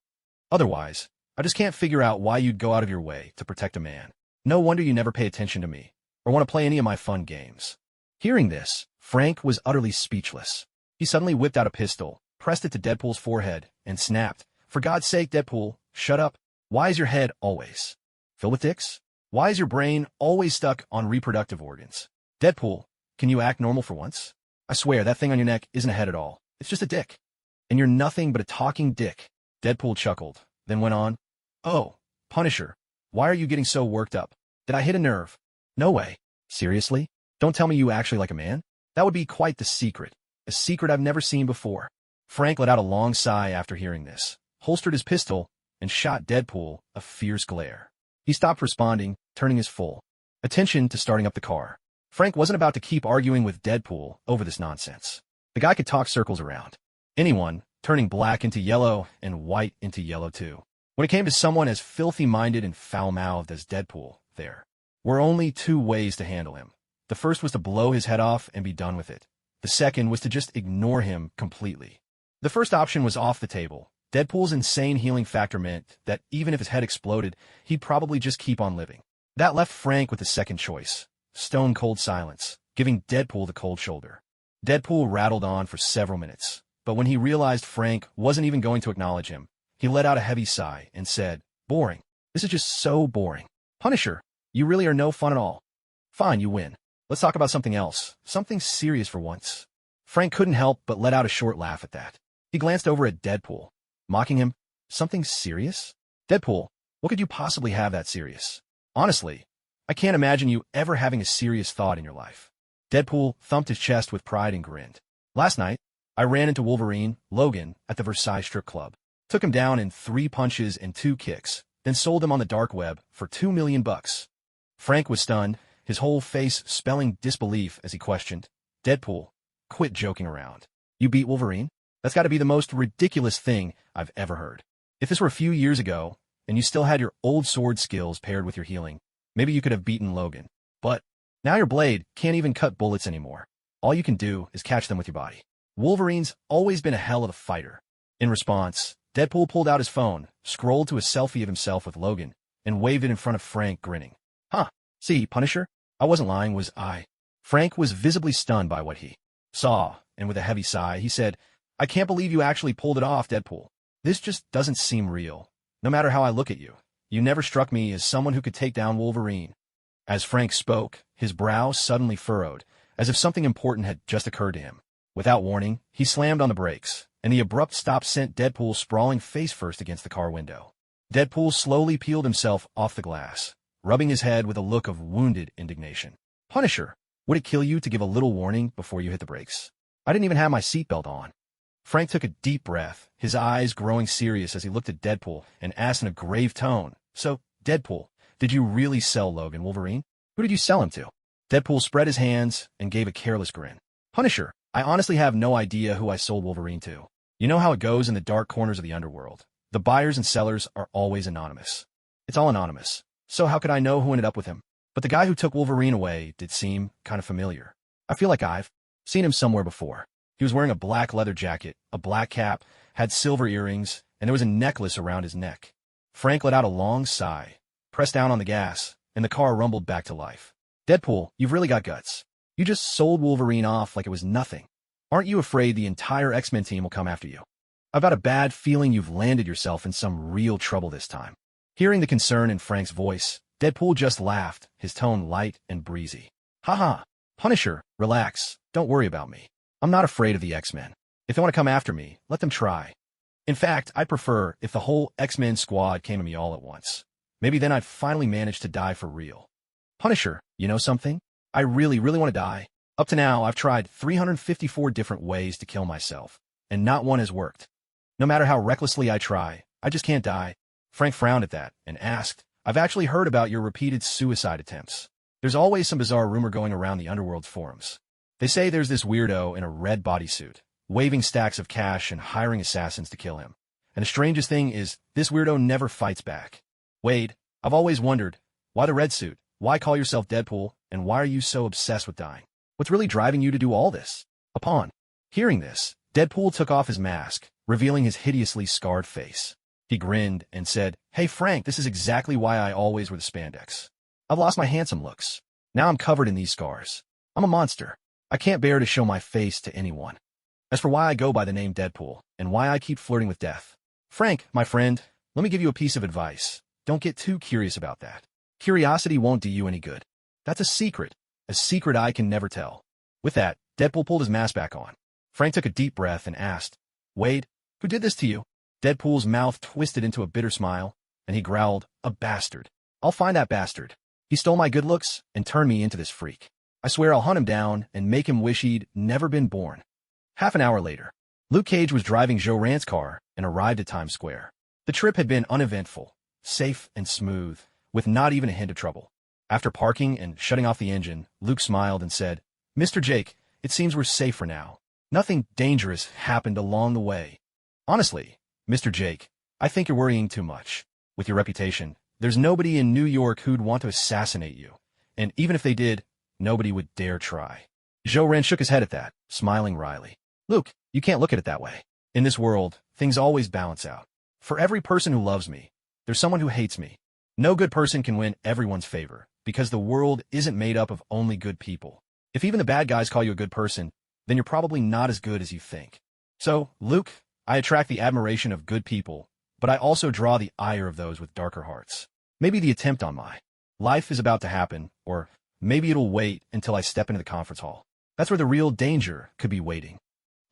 Otherwise, I just can't figure out why you'd go out of your way to protect a man. No wonder you never pay attention to me, or want to play any of my fun games. Hearing this, Frank was utterly speechless. He suddenly whipped out a pistol, pressed it to Deadpool's forehead, and snapped. For God's sake, Deadpool, shut up. Why is your head always filled with dicks? Why is your brain always stuck on reproductive organs? Deadpool, can you act normal for once? I swear, that thing on your neck isn't a head at all. It's just a dick. And you're nothing but a talking dick. Deadpool chuckled, then went on. Oh, Punisher, why are you getting so worked up? Did I hit a nerve? No way. Seriously? Don't tell me you actually like a man? That would be quite the secret. A secret I've never seen before. Frank let out a long sigh after hearing this, holstered his pistol, and shot Deadpool a fierce glare. He stopped responding, turning his full attention to starting up the car. Frank wasn't about to keep arguing with Deadpool over this nonsense. The guy could talk circles around anyone, turning black into yellow and white into yellow too. When it came to someone as filthy-minded and foul-mouthed as Deadpool, there were only two ways to handle him. The first was to blow his head off and be done with it. The second was to just ignore him completely. The first option was off the table. Deadpool's insane healing factor meant that even if his head exploded, he'd probably just keep on living. That left Frank with the second choice, stone-cold silence, giving Deadpool the cold shoulder. Deadpool rattled on for several minutes, but when he realized Frank wasn't even going to acknowledge him, he let out a heavy sigh and said, "Boring. This is just so boring. Punisher, you really are no fun at all. Fine, you win. Let's talk about something else, something serious for once." Frank couldn't help but let out a short laugh at that. He glanced over at Deadpool, mocking him. Something serious? Deadpool, what could you possibly have that serious? Honestly, I can't imagine you ever having a serious thought in your life. Deadpool thumped his chest with pride and grinned. Last night, I ran into Wolverine, Logan, at the Versailles strip club. Took him down in 3 punches and 2 kicks, then sold him on the dark web for $2 million. Frank was stunned, his whole face spelling disbelief as he questioned, "Deadpool, quit joking around. You beat Wolverine? That's got to be the most ridiculous thing I've ever heard. If this were a few years ago, and you still had your old sword skills paired with your healing, maybe you could have beaten Logan. But now your blade can't even cut bullets anymore. All you can do is catch them with your body. Wolverine's always been a hell of a fighter." In response, Deadpool pulled out his phone, scrolled to a selfie of himself with Logan, and waved it in front of Frank, grinning. Huh, see, Punisher? I wasn't lying, was I? Frank was visibly stunned by what he saw, and with a heavy sigh, he said, "I can't believe you actually pulled it off, Deadpool. This just doesn't seem real. No matter how I look at you, you never struck me as someone who could take down Wolverine. As Frank spoke, his brow suddenly furrowed, as if something important had just occurred to him. Without warning, he slammed on the brakes, and the abrupt stop sent Deadpool sprawling face first against the car window. Deadpool slowly peeled himself off the glass, rubbing his head with a look of wounded indignation. Punisher, would it kill you to give a little warning before you hit the brakes? I didn't even have my seatbelt on. Frank took a deep breath, his eyes growing serious as he looked at Deadpool and asked in a grave tone, "So, Deadpool, did you really sell Logan Wolverine? Who did you sell him to?" Deadpool spread his hands and gave a careless grin. "Punisher, I honestly have no idea who I sold Wolverine to. You know how it goes in the dark corners of the underworld. The buyers and sellers are always anonymous. It's all anonymous. So how could I know who ended up with him? But the guy who took Wolverine away did seem kind of familiar. I feel like I've seen him somewhere before. He was wearing a black leather jacket, a black cap, had silver earrings, and there was a necklace around his neck." Frank let out a long sigh, pressed down on the gas, and the car rumbled back to life. "Deadpool, you've really got guts. You just sold Wolverine off like it was nothing. Aren't you afraid the entire X-Men team will come after you? I've got a bad feeling you've landed yourself in some real trouble this time." Hearing the concern in Frank's voice, Deadpool just laughed, his tone light and breezy. "Haha, Punisher, relax, don't worry about me. I'm not afraid of the X-Men. If they want to come after me, let them try. In fact, I'd prefer if the whole X-Men squad came to me all at once. Maybe then I'd finally manage to die for real. Punisher, you know something? I really want to die. Up to now, I've tried 354 different ways to kill myself, and not one has worked. No matter how recklessly I try, I just can't die." Frank frowned at that and asked, "I've actually heard about your repeated suicide attempts. There's always some bizarre rumor going around the underworld's forums. They say there's this weirdo in a red bodysuit, waving stacks of cash and hiring assassins to kill him. And the strangest thing is, this weirdo never fights back. Wade, I've always wondered, why the red suit? Why call yourself Deadpool? And why are you so obsessed with dying? What's really driving you to do all this?" Upon hearing this, Deadpool took off his mask, revealing his hideously scarred face. He grinned and said, "Hey Frank, this is exactly why I always wear the spandex. I've lost my handsome looks. Now I'm covered in these scars. I'm a monster. I can't bear to show my face to anyone. As for why I go by the name Deadpool, and why I keep flirting with death. Frank, my friend, let me give you a piece of advice. Don't get too curious about that. Curiosity won't do you any good. That's a secret I can never tell." With that, Deadpool pulled his mask back on. Frank took a deep breath and asked, "Wade, who did this to you?" Deadpool's mouth twisted into a bitter smile, and he growled, "A bastard. I'll find that bastard. He stole my good looks and turned me into this freak. I swear I'll hunt him down and make him wish he'd never been born." Half an hour later, Luke Cage was driving Joe Rand's car and arrived at Times Square. The trip had been uneventful, safe and smooth, with not even a hint of trouble. After parking and shutting off the engine, Luke smiled and said, "Mr. Jake, it seems we're safe for now. Nothing dangerous happened along the way. Honestly, Mr. Jake, I think you're worrying too much. With your reputation, there's nobody in New York who'd want to assassinate you. And even if they did, nobody would dare try." Joe Rand shook his head at that, smiling wryly. "Luke, you can't look at it that way. In this world, things always balance out. For every person who loves me, there's someone who hates me. No good person can win everyone's favor, because the world isn't made up of only good people. If even the bad guys call you a good person, then you're probably not as good as you think. So, Luke, I attract the admiration of good people, but I also draw the ire of those with darker hearts. Maybe the attempt on my life is about to happen, or maybe it'll wait until I step into the conference hall. That's where the real danger could be waiting."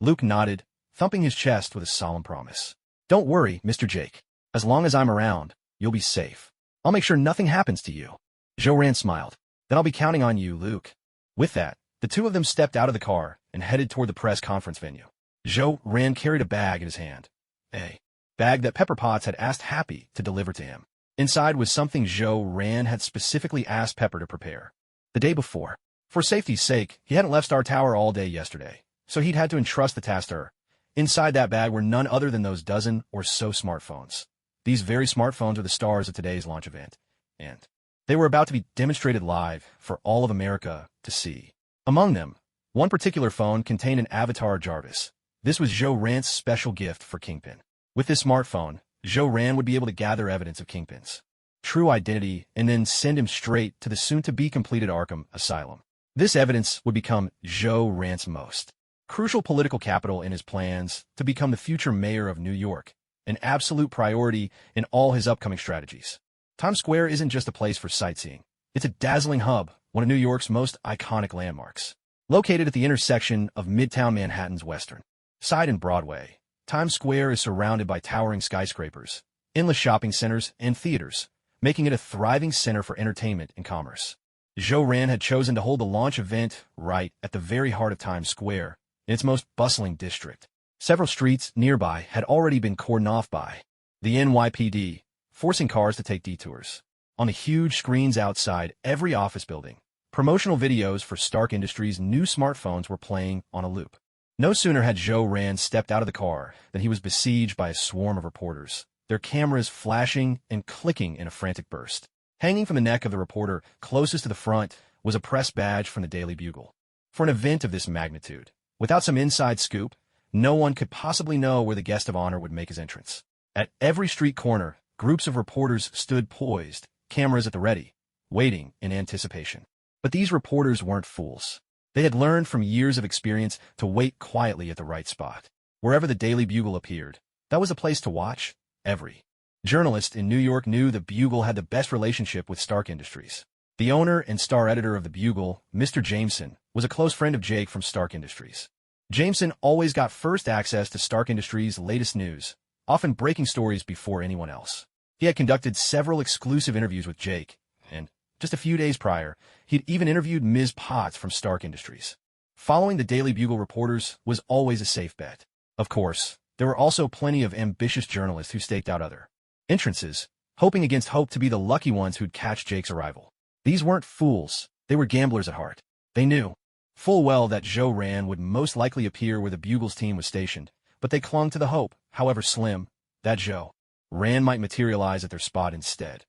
Luke nodded, thumping his chest with a solemn promise. "Don't worry, Mr. Jake. As long as I'm around, you'll be safe. I'll make sure nothing happens to you." Joe Rand smiled. "Then I'll be counting on you, Luke." With that, the two of them stepped out of the car and headed toward the press conference venue. Joe Rand carried a bag in his hand. A bag that Pepper Potts had asked Happy to deliver to him. Inside was something Joe Rand had specifically asked Pepper to prepare the day before. For safety's sake, he hadn't left Star Tower all day yesterday, so he'd had to entrust the task to her. Inside that bag were none other than those dozen or so smartphones. These very smartphones are the stars of today's launch event, and they were about to be demonstrated live for all of America to see. Among them, one particular phone contained an avatar Jarvis. This was Joe Rand's special gift for Kingpin. With this smartphone, Joe Rand would be able to gather evidence of Kingpin's true identity and then send him straight to the soon-to-be completed Arkham Asylum. This evidence would become Joe Rand's most crucial political capital in his plans to become the future mayor of New York, an absolute priority in all his upcoming strategies. Times Square isn't just a place for sightseeing. It's a dazzling hub, one of New York's most iconic landmarks. Located at the intersection of Midtown Manhattan's Western Side and Broadway, Times Square is surrounded by towering skyscrapers, endless shopping centers, and theaters, making it a thriving center for entertainment and commerce. S.H.I.E.L.D. had chosen to hold the launch event right at the very heart of Times Square, in its most bustling district. Several streets nearby had already been cordoned off by the NYPD, forcing cars to take detours. On the huge screens outside every office building, promotional videos for Stark Industries' new smartphones were playing on a loop. No sooner had S.H.I.E.L.D. stepped out of the car than he was besieged by a swarm of reporters, their cameras flashing and clicking in a frantic burst. Hanging from the neck of the reporter closest to the front was a press badge from the Daily Bugle. For an event of this magnitude, without some inside scoop, no one could possibly know where the guest of honor would make his entrance. At every street corner, groups of reporters stood poised, cameras at the ready, waiting in anticipation. But these reporters weren't fools. They had learned from years of experience to wait quietly at the right spot. Wherever the Daily Bugle appeared, that was a place to watch. Every journalist in New York knew the Bugle had the best relationship with Stark Industries. The owner and star editor of the Bugle, Mr. Jameson, was a close friend of Jake from Stark Industries. Jameson always got first access to Stark Industries' latest news, often breaking stories before anyone else. He had conducted several exclusive interviews with Jake, and just a few days prior, he'd even interviewed Ms. Potts from Stark Industries. Following the Daily Bugle reporters was always a safe bet. Of course, there were also plenty of ambitious journalists who staked out other entrances, hoping against hope to be the lucky ones who'd catch Jake's arrival. These weren't fools, they were gamblers at heart. They knew full well that S.H.I.E.L.D. would most likely appear where the Bugle's team was stationed, but they clung to the hope, however slim, that S.H.I.E.L.D. might materialize at their spot instead.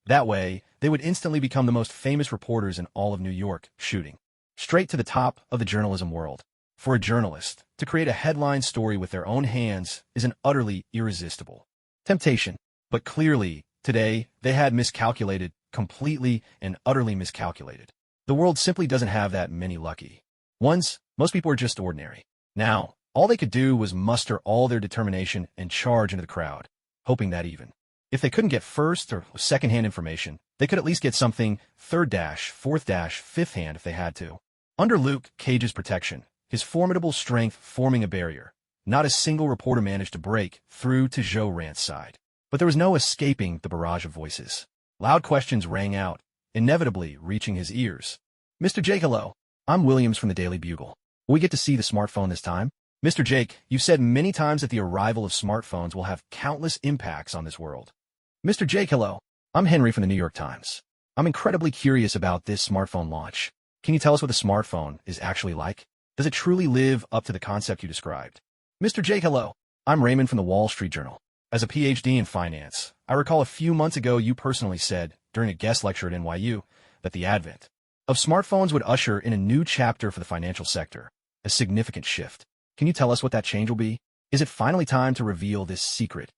That way, they would instantly become the most famous reporters in all of New York, shooting straight to the top of the journalism world. For a journalist, to create a headline story with their own hands is an utterly irresistible temptation. But clearly, today, they had miscalculated, completely and utterly miscalculated. The world simply doesn't have that many lucky ones. Most people are just ordinary. Now, all they could do was muster all their determination and charge into the crowd, hoping that even if they couldn't get first or second-hand information, they could at least get something third-fourth-fifth-hand if they had to. Under Luke Cage's protection, his formidable strength forming a barrier, not a single reporter managed to break through to S.H.I.E.L.D.'s side. But there was no escaping the barrage of voices. Loud questions rang out, inevitably reaching his ears. Mr. Jake, hello. I'm Williams from the Daily Bugle. Will we get to see the smartphone this time? Mr. Jake, you've said many times that the arrival of smartphones will have countless impacts on this world. Mr. Jake, hello. I'm Henry from the New York Times. I'm incredibly curious about this smartphone launch. Can you tell us what a smartphone is actually like? Does it truly live up to the concept you described? Mr. Jake, hello. I'm Raymond from the Wall Street Journal. As a PhD in finance, I recall a few months ago you personally said, during a guest lecture at NYU, that the advent of smartphones would usher in a new chapter for the financial sector, a significant shift. Can you tell us what that change will be? Is it finally time to reveal this secret?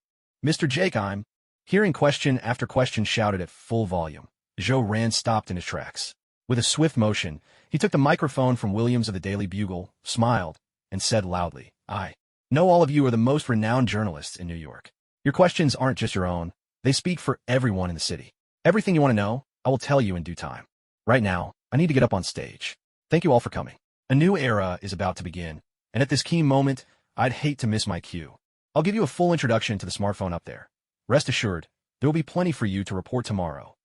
Mr. Jake, I'm hearing question after question shouted at full volume. S.H.I.E.L.D. stopped in his tracks. With a swift motion, he took the microphone from Williams of the Daily Bugle, smiled, and said loudly, I know all of you are the most renowned journalists in New York. Your questions aren't just your own. They speak for everyone in the city. Everything you want to know, I will tell you in due time. Right now, I need to get up on stage. Thank you all for coming. A new era is about to begin, and at this key moment, I'd hate to miss my cue. I'll give you a full introduction to the smartphone up there. Rest assured, there will be plenty for you to report tomorrow.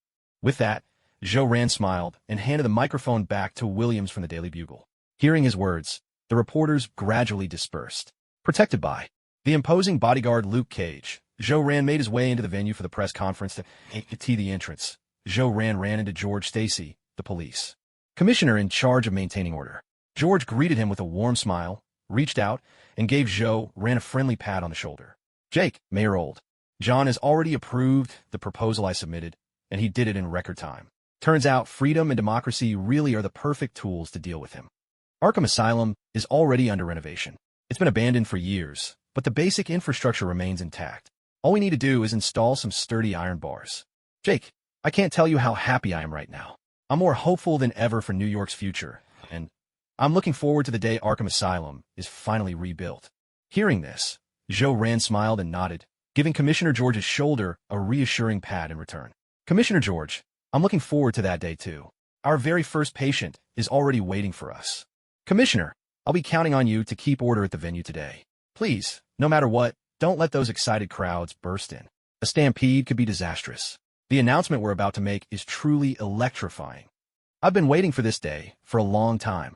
With that, S.H.I.E.L.D. smiled and handed the microphone back to Williams from the Daily Bugle. Hearing his words, the reporters gradually dispersed. Protected by the imposing bodyguard Luke Cage, S.H.I.E.L.D. made his way into the venue for the press conference to the entrance. S.H.I.E.L.D. ran into George Stacy, the police commissioner in charge of maintaining order. George greeted him with a warm smile, reached out, and gave S.H.I.E.L.D. a friendly pat on the shoulder. Jake, Mayor Old. John has already approved the proposal I submitted, and he did it in record time. Turns out freedom and democracy really are the perfect tools to deal with him. Arkham Asylum is already under renovation. It's been abandoned for years, but the basic infrastructure remains intact. All we need to do is install some sturdy iron bars. Jake, I can't tell you how happy I am right now. I'm more hopeful than ever for New York's future, and I'm looking forward to the day Arkham Asylum is finally rebuilt. Hearing this, S.H.I.E.L.D. smiled and nodded, giving Commissioner George's shoulder a reassuring pat in return. Commissioner George, I'm looking forward to that day too. Our very first patient is already waiting for us. Commissioner, I'll be counting on you to keep order at the venue today. Please, no matter what, don't let those excited crowds burst in. A stampede could be disastrous. The announcement we're about to make is truly electrifying. I've been waiting for this day for a long time.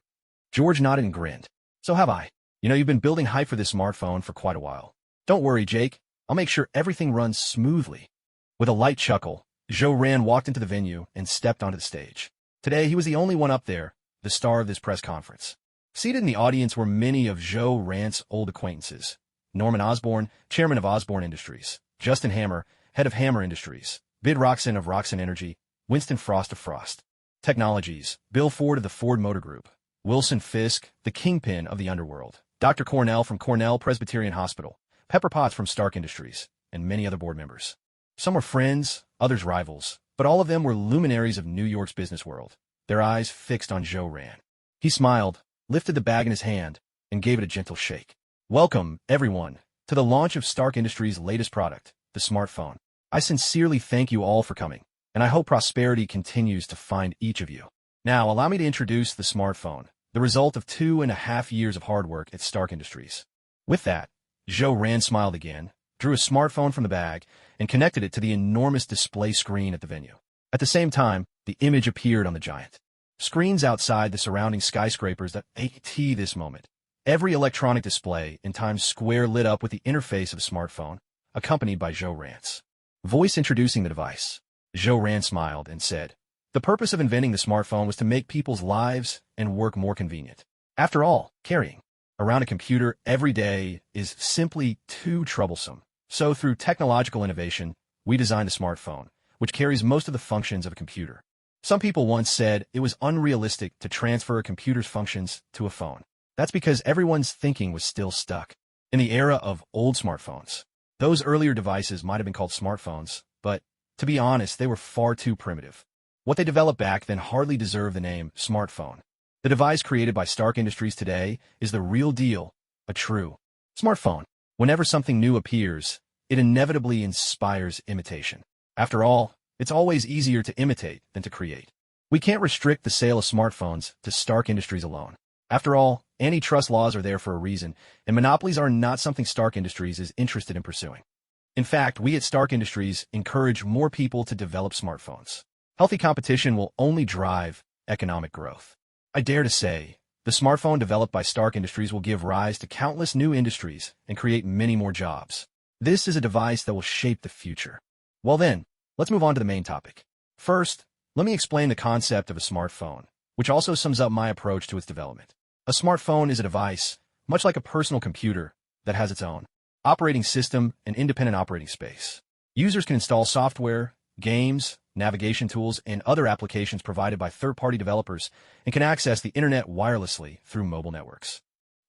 George nodded and grinned. So have I. You know, you've been building hype for this smartphone for quite a while. Don't worry, Jake. I'll make sure everything runs smoothly. With a light chuckle, Zhou walked into the venue and stepped onto the stage. Today, he was the only one up there, the star of this press conference. Seated in the audience were many of Zhou's old acquaintances. Norman Osborn, chairman of Osborn Industries. Justin Hammer, head of Hammer Industries. Bid Roxon of Roxon Energy. Winston Frost of Frost Technologies. Bill Ford of the Ford Motor Group. Wilson Fisk, the Kingpin of the underworld. Dr. Cornell from Cornell Presbyterian Hospital. Pepper Potts from Stark Industries, and many other board members. Some were friends, others rivals, but all of them were luminaries of New York's business world, their eyes fixed on Zhou. He smiled, lifted the bag in his hand, and gave it a gentle shake. Welcome, everyone, to the launch of Stark Industries' latest product, the smartphone. I sincerely thank you all for coming, and I hope prosperity continues to find each of you. Now, allow me to introduce the smartphone, the result of 2.5 years of hard work at Stark Industries. With that, Zhou smiled again, drew a smartphone from the bag, and connected it to the enormous display screen at the venue. At the same time, the image appeared on the giant screens outside the surrounding skyscrapers that at this moment. Every electronic display in Times Square lit up with the interface of a smartphone, accompanied by Zhou's voice introducing the device. Zhou smiled and said, "The purpose of inventing the smartphone was to make people's lives and work more convenient. After all, carrying around a computer every day is simply too troublesome. So through technological innovation, we designed a smartphone, which carries most of the functions of a computer. Some people once said it was unrealistic to transfer a computer's functions to a phone. That's because everyone's thinking was still stuck in the era of old smartphones. Those earlier devices might have been called smartphones, but to be honest, they were far too primitive. What they developed back then hardly deserved the name smartphone. The device created by Stark Industries today is the real deal, a true smartphone. Whenever something new appears, it inevitably inspires imitation. After all, it's always easier to imitate than to create. We can't restrict the sale of smartphones to Stark Industries alone. After all, antitrust laws are there for a reason, and monopolies are not something Stark Industries is interested in pursuing. In fact, we at Stark Industries encourage more people to develop smartphones. Healthy competition will only drive economic growth. I dare to say, the smartphone developed by Stark Industries will give rise to countless new industries and create many more jobs. This is a device that will shape the future. Well then, let's move on to the main topic. First, let me explain the concept of a smartphone, which also sums up my approach to its development. A smartphone is a device, much like a personal computer, that has its own operating system and independent operating space. Users can install software, games, navigation tools, and other applications provided by third-party developers and can access the internet wirelessly through mobile networks.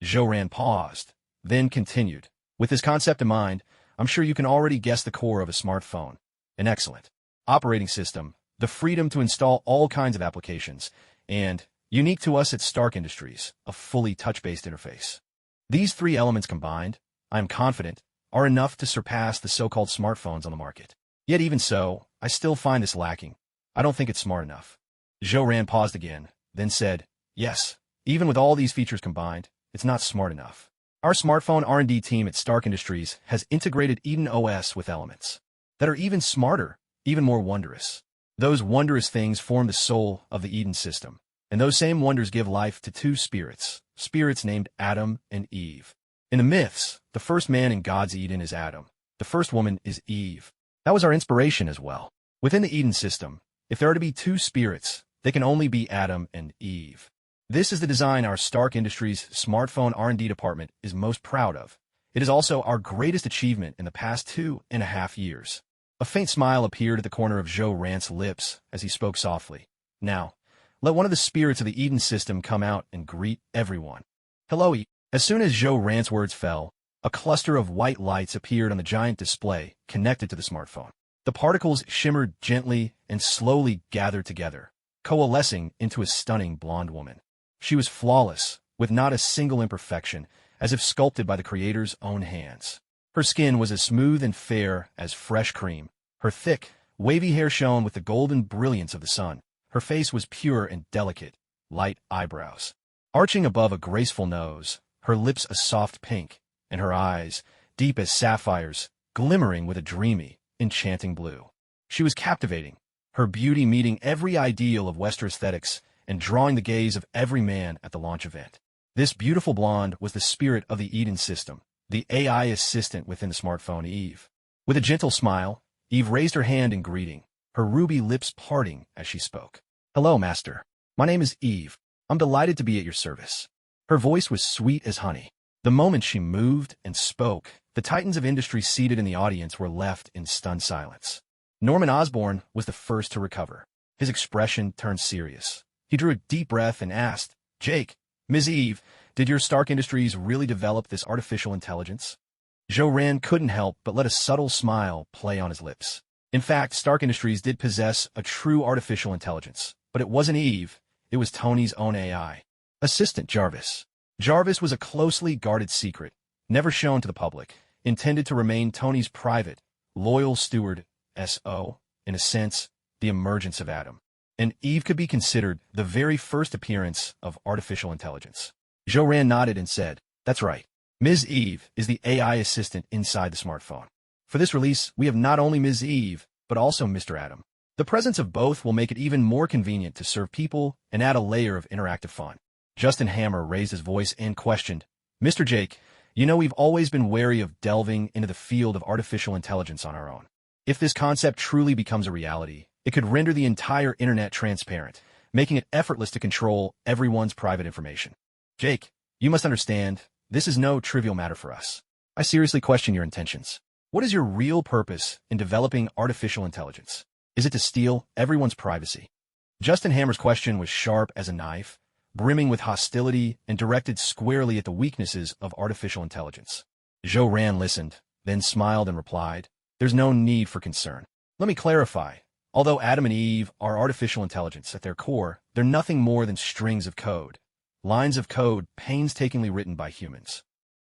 Zhou paused, then continued. With this concept in mind, I'm sure you can already guess the core of a smartphone. An excellent operating system, the freedom to install all kinds of applications, and, unique to us at Stark Industries, a fully touch-based interface. These three elements combined, I am confident, are enough to surpass the so-called smartphones on the market. Yet even so, I still find this lacking. I don't think it's smart enough. Zhou paused again, then said, yes, even with all these features combined, it's not smart enough. Our smartphone R&D team at Stark Industries has integrated Eden OS with elements that are even smarter, even more wondrous. Those wondrous things form the soul of the Eden system, and those same wonders give life to two spirits named Adam and Eve. In the myths, the first man in God's Eden is Adam. The first woman is Eve. That was our inspiration as well. Within the Eden system, if there are to be two spirits, they can only be Adam and Eve. This is the design our Stark Industries smartphone R&D department is most proud of. It is also our greatest achievement in the past 2.5 years. A faint smile appeared at the corner of Zhou's lips as he spoke softly. Now, let one of the spirits of the Eden system come out and greet everyone. Hello, Eve. As soon as Zhou's words fell, a cluster of white lights appeared on the giant display connected to the smartphone. The particles shimmered gently and slowly gathered together, coalescing into a stunning blonde woman. She was flawless, with not a single imperfection, as if sculpted by the creator's own hands. Her skin was as smooth and fair as fresh cream. Her thick, wavy hair shone with the golden brilliance of the sun. Her face was pure and delicate, light eyebrows arching above a graceful nose, her lips a soft pink, and her eyes, deep as sapphires, glimmering with a dreamy, enchanting blue. She was captivating, her beauty meeting every ideal of Western aesthetics and drawing the gaze of every man at the launch event. This beautiful blonde was the spirit of the Odin system, the AI assistant within the smartphone Eve. With a gentle smile, Eve raised her hand in greeting, her ruby lips parting as she spoke. "Hello, Master. My name is Eve. I'm delighted to be at your service." Her voice was sweet as honey. The moment she moved and spoke, the titans of industry seated in the audience were left in stunned silence. Norman Osborn was the first to recover. His expression turned serious. He drew a deep breath and asked, "Jake, Ms. Eve, did your Stark Industries really develop this artificial intelligence?" Joe couldn't help but let a subtle smile play on his lips. In fact, Stark Industries did possess a true artificial intelligence, but it wasn't Eve. It was Tony's own AI. Assistant Jarvis. Jarvis was a closely guarded secret, never shown to the public, intended to remain Tony's private, loyal steward, S.O., in a sense, the emergence of Adam. And Eve could be considered the very first appearance of artificial intelligence. Joe nodded and said, "That's right. Ms. Eve is the AI assistant inside the smartphone. For this release, we have not only Ms. Eve, but also Mr. Adam. The presence of both will make it even more convenient to serve people and add a layer of interactive fun." Justin Hammer raised his voice and questioned, "Mr. Jake, you know we've always been wary of delving into the field of artificial intelligence on our own. If this concept truly becomes a reality, it could render the entire internet transparent, making it effortless to control everyone's private information. Jake, you must understand, this is no trivial matter for us. I seriously question your intentions. What is your real purpose in developing artificial intelligence? Is it to steal everyone's privacy?" Justin Hammer's question was sharp as a knife, brimming with hostility and directed squarely at the weaknesses of artificial intelligence. Joe listened, then smiled and replied, "There's no need for concern. Let me clarify. Although Adam and Eve are artificial intelligence at their core, they're nothing more than strings of code. Lines of code painstakingly written by humans.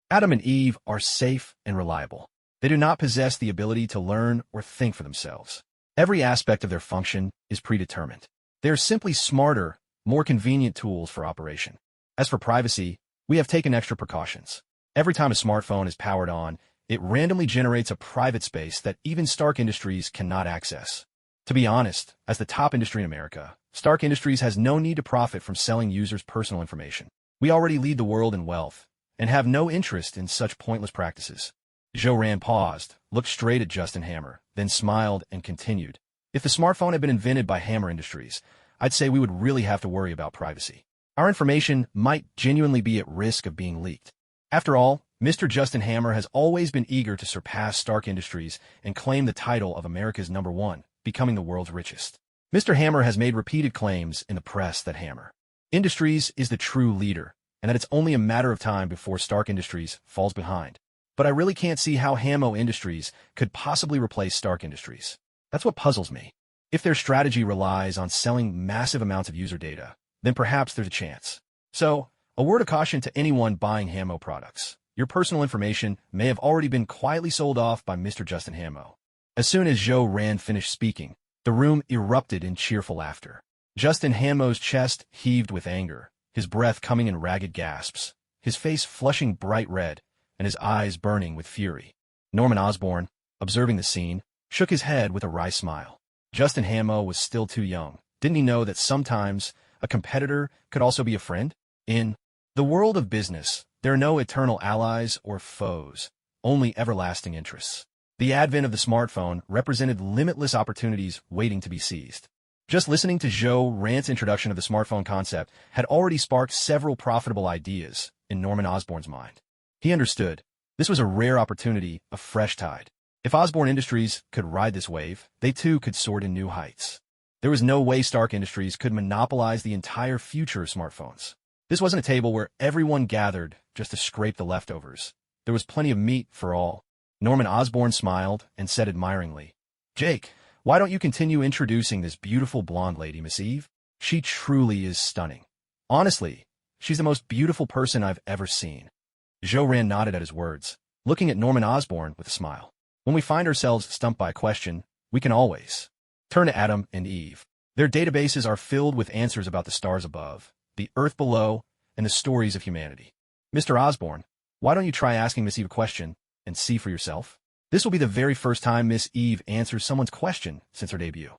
Adam and Eve are safe and reliable. They do not possess the ability to learn or think for themselves. Every aspect of their function is predetermined. They are simply smarter, more convenient tools for operation. As for privacy, we have taken extra precautions. Every time a smartphone is powered on, it randomly generates a private space that even Stark Industries cannot access. To be honest, as the top industry in America, Stark Industries has no need to profit from selling users' personal information. We already lead the world in wealth and have no interest in such pointless practices." Joe paused, looked straight at Justin Hammer, then smiled and continued, "If the smartphone had been invented by Hammer Industries, I'd say we would really have to worry about privacy. Our information might genuinely be at risk of being leaked. After all, Mr. Justin Hammer has always been eager to surpass Stark Industries and claim the title of America's #1, becoming the world's richest. Mr. Hammer has made repeated claims in the press that Hammer Industries is the true leader, and that it's only a matter of time before Stark Industries falls behind. But I really can't see how Hammer Industries could possibly replace Stark Industries. That's what puzzles me. If their strategy relies on selling massive amounts of user data, then perhaps there's a chance. So, a word of caution to anyone buying Hammer products. Your personal information may have already been quietly sold off by Mr. Justin Hammer." As soon as Joe finished speaking, the room erupted in cheerful laughter. Justin Hammer's chest heaved with anger, his breath coming in ragged gasps, his face flushing bright red, and his eyes burning with fury. Norman Osborn, observing the scene, shook his head with a wry smile. Justin Hammer was still too young. Didn't he know that sometimes a competitor could also be a friend? In the world of business, there are no eternal allies or foes, only everlasting interests. The advent of the smartphone represented limitless opportunities waiting to be seized. Just listening to Joe introduction of the smartphone concept had already sparked several profitable ideas in Norman Osborn's mind. He understood this was a rare opportunity, a fresh tide. If Osborn Industries could ride this wave, they too could soar to new heights. There was no way Stark Industries could monopolize the entire future of smartphones. This wasn't a table where everyone gathered just to scrape the leftovers. There was plenty of meat for all. Norman Osborn smiled and said admiringly, "Jake, why don't you continue introducing this beautiful blonde lady, Miss Eve? She truly is stunning. Honestly, she's the most beautiful person I've ever seen." Joe nodded at his words, looking at Norman Osborn with a smile. When we find ourselves stumped by a question, we can always turn to Adam and Eve. Their databases are filled with answers about the stars above, the earth below, and the stories of humanity. Mr. Osborn, why don't you try asking Miss Eve a question and see for yourself? This will be the very first time Miss Eve answers someone's question since her debut.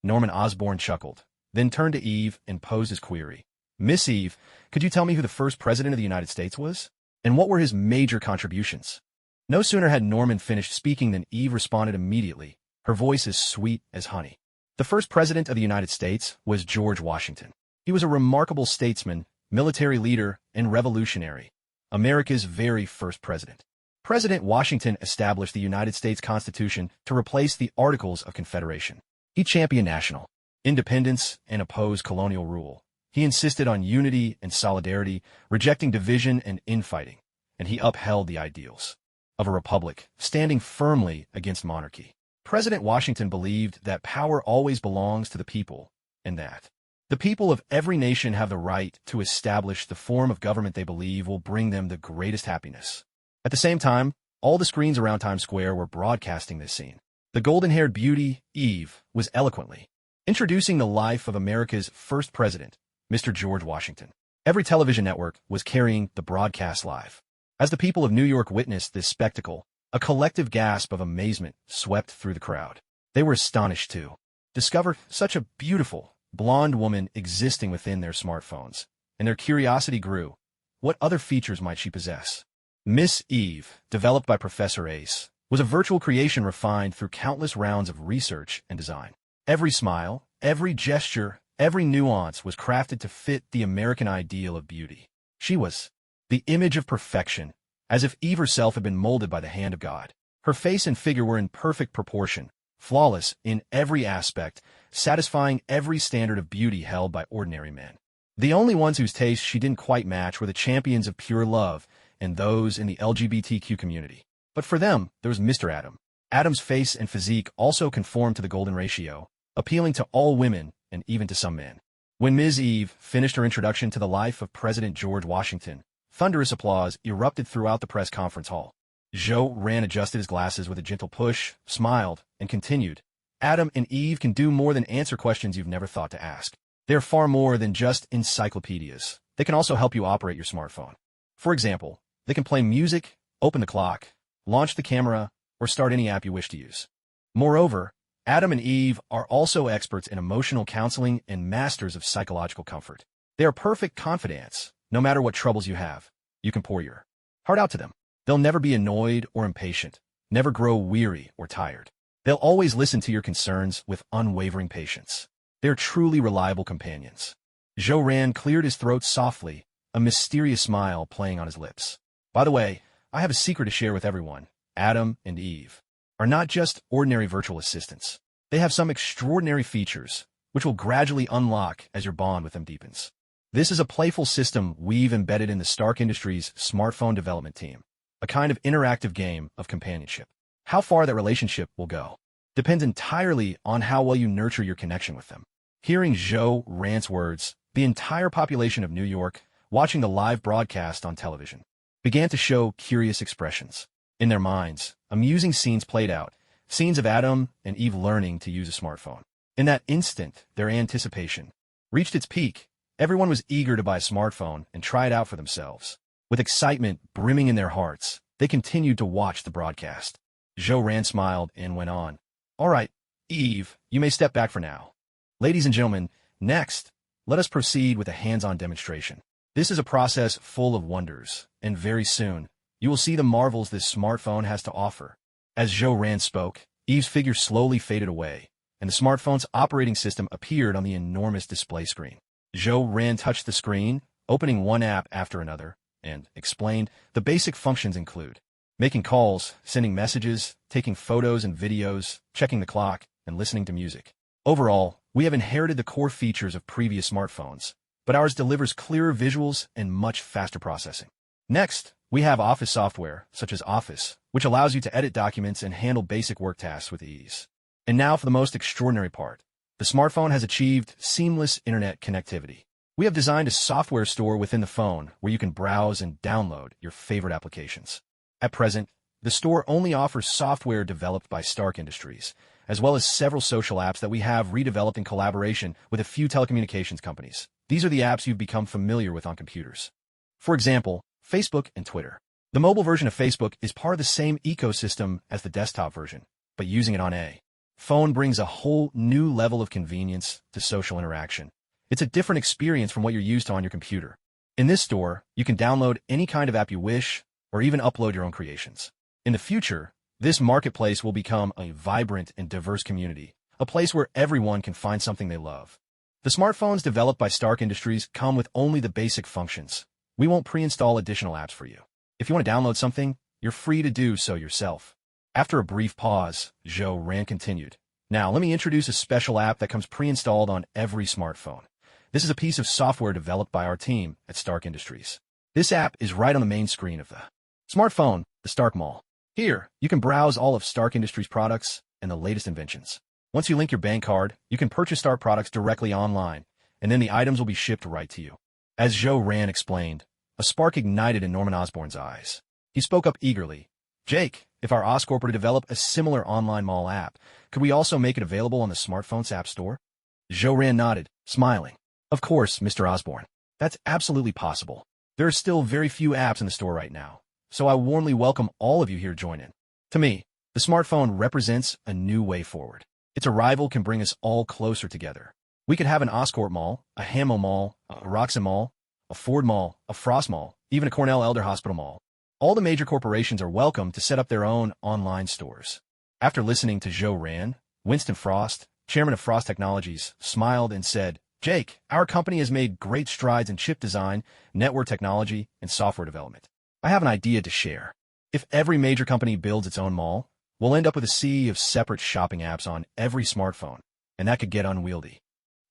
Norman Osborn chuckled, then turned to Eve and posed his query. Miss Eve, could you tell me who the first president of the United States was? And what were his major contributions? No sooner had Norman finished speaking than Eve responded immediately, her voice as sweet as honey. The first president of the United States was George Washington. He was a remarkable statesman, military leader, and revolutionary. America's very first president. President Washington established the United States Constitution to replace the Articles of Confederation. He championed national independence and opposed colonial rule. He insisted on unity and solidarity, rejecting division and infighting, and he upheld the ideals of a republic, standing firmly against monarchy. President Washington believed that power always belongs to the people, and that the people of every nation have the right to establish the form of government they believe will bring them the greatest happiness. At the same time, all the screens around Times Square were broadcasting this scene. The golden-haired beauty, Eve, was eloquently introducing the life of America's first president, Mr. George Washington. Every television network was carrying the broadcast live. As the people of New York witnessed this spectacle, a collective gasp of amazement swept through the crowd. They were astonished to discover such a beautiful, blonde woman existing within their smartphones, and their curiosity grew. What other features might she possess? Miss Eve, developed by Professor Ace, was a virtual creation refined through countless rounds of research and design. Every smile, every gesture, every nuance was crafted to fit the American ideal of beauty. She was the image of perfection, as if Eve herself had been molded by the hand of God. Her face and figure were in perfect proportion, flawless in every aspect, satisfying every standard of beauty held by ordinary men. The only ones whose tastes she didn't quite match were the champions of pure love and those in the LGBTQ community. But for them, there was Mr. Adam. Adam's face and physique also conformed to the golden ratio, appealing to all women and even to some men. When Ms. Eve finished her introduction to the life of President George Washington, thunderous applause erupted throughout the press conference hall. Joe Rand adjusted his glasses with a gentle push, smiled, and continued. Adam and Eve can do more than answer questions you've never thought to ask. They are far more than just encyclopedias. They can also help you operate your smartphone. For example, they can play music, open the clock, launch the camera, or start any app you wish to use. Moreover, Adam and Eve are also experts in emotional counseling and masters of psychological comfort. They are perfect confidants. No matter what troubles you have, you can pour your heart out to them. They'll never be annoyed or impatient, never grow weary or tired. They'll always listen to your concerns with unwavering patience. They're truly reliable companions. Joe Rand cleared his throat softly, a mysterious smile playing on his lips. By the way, I have a secret to share with everyone. Adam and Eve are not just ordinary virtual assistants. They have some extraordinary features, which will gradually unlock as your bond with them deepens. This is a playful system we've embedded in the Stark Industries smartphone development team, a kind of interactive game of companionship. How far that relationship will go depends entirely on how well you nurture your connection with them. Hearing Joe Rand's words, the entire population of New York, watching the live broadcast on television, began to show curious expressions. In their minds, amusing scenes played out, scenes of Adam and Eve learning to use a smartphone. In that instant, their anticipation reached its peak. Everyone was eager to buy a smartphone and try it out for themselves. With excitement brimming in their hearts, they continued to watch the broadcast. Joe Rand smiled and went on. All right, Eve, you may step back for now. Ladies and gentlemen, next, let us proceed with a hands-on demonstration. This is a process full of wonders, and very soon, you will see the marvels this smartphone has to offer. As Joe Rand spoke, Eve's figure slowly faded away, and the smartphone's operating system appeared on the enormous display screen. Joe Rand touched the screen, opening one app after another, and explained the basic functions include making calls, sending messages, taking photos and videos, checking the clock, and listening to music. Overall, we have inherited the core features of previous smartphones, but ours delivers clearer visuals and much faster processing. Next, we have Office software, such as Office, which allows you to edit documents and handle basic work tasks with ease. And now for the most extraordinary part. The smartphone has achieved seamless internet connectivity. We have designed a software store within the phone where you can browse and download your favorite applications. At present, The store only offers software developed by Stark Industries, as well as several social apps that we have redeveloped in collaboration with a few telecommunications companies. These are the apps you've become familiar with on computers. For example, Facebook and Twitter. The mobile version of Facebook is part of the same ecosystem as the desktop version, but using it on a phone brings a whole new level of convenience to social interaction. It's a different experience from what you're used to on your computer. In this store, you can download any kind of app you wish, or even upload your own creations. In the future, this marketplace will become a vibrant and diverse community, a place where everyone can find something they love. The smartphones developed by Stark Industries come with only the basic functions. We won't pre-install additional apps for you. If you want to download something, you're free to do so yourself. After a brief pause, Rand continued. Now, let me introduce a special app that comes pre-installed on every smartphone. This is a piece of software developed by our team at Stark Industries. This app is right on the main screen of the smartphone, the Stark Mall. Here, you can browse all of Stark Industries products and the latest inventions. Once you link your bank card, you can purchase Stark products directly online, and then the items will be shipped right to you. As Rand explained, a spark ignited in Norman Osborn's eyes. He spoke up eagerly. Jake, if our Oscorp were to develop a similar online mall app, could we also make it available on the smartphone's app store? Rand nodded, smiling. Of course, Mr. Osborn. That's absolutely possible. There are still very few apps in the store right now, so I warmly welcome all of you here to join in. To me, the smartphone represents a new way forward. Its arrival can bring us all closer together. We could have an Oscorp mall, a Hamo mall, a Roxy mall, a Ford mall, a Frost mall, even a Cornell Elder Hospital mall. All the major corporations are welcome to set up their own online stores. After listening to Rand, Winston Frost, chairman of Frost Technologies, smiled and said, Jake, our company has made great strides in chip design, network technology, and software development. I have an idea to share. If every major company builds its own mall, we'll end up with a sea of separate shopping apps on every smartphone, and that could get unwieldy.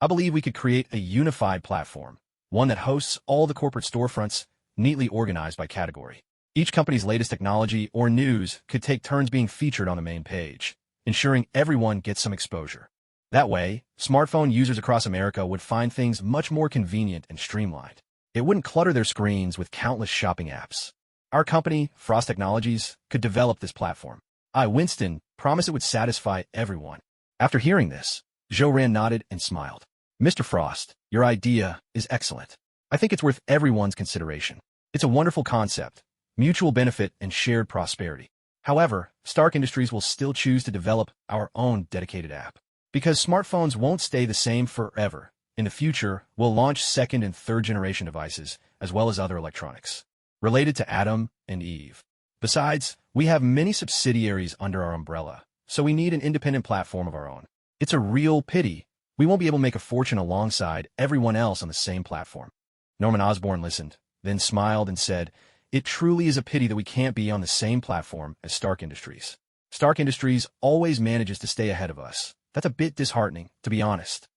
I believe we could create a unified platform, one that hosts all the corporate storefronts, neatly organized by category. Each company's latest technology or news could take turns being featured on the main page, ensuring everyone gets some exposure. That way, smartphone users across America would find things much more convenient and streamlined. It wouldn't clutter their screens with countless shopping apps. Our company, Frost Technologies, could develop this platform. I, Winston, promise it would satisfy everyone. After hearing this, Rand nodded and smiled. Mr. Frost, your idea is excellent. I think it's worth everyone's consideration. It's a wonderful concept, mutual benefit and shared prosperity. However, Stark Industries will still choose to develop our own dedicated app. Because smartphones won't stay the same forever. In the future, we'll launch second and third generation devices, as well as other electronics, related to Adam and Eve. Besides, we have many subsidiaries under our umbrella, so we need an independent platform of our own. It's a real pity we won't be able to make a fortune alongside everyone else on the same platform. Norman Osborn listened, then smiled and said, It truly is a pity that we can't be on the same platform as Stark Industries. Stark Industries always manages to stay ahead of us. That's a bit disheartening, to be honest.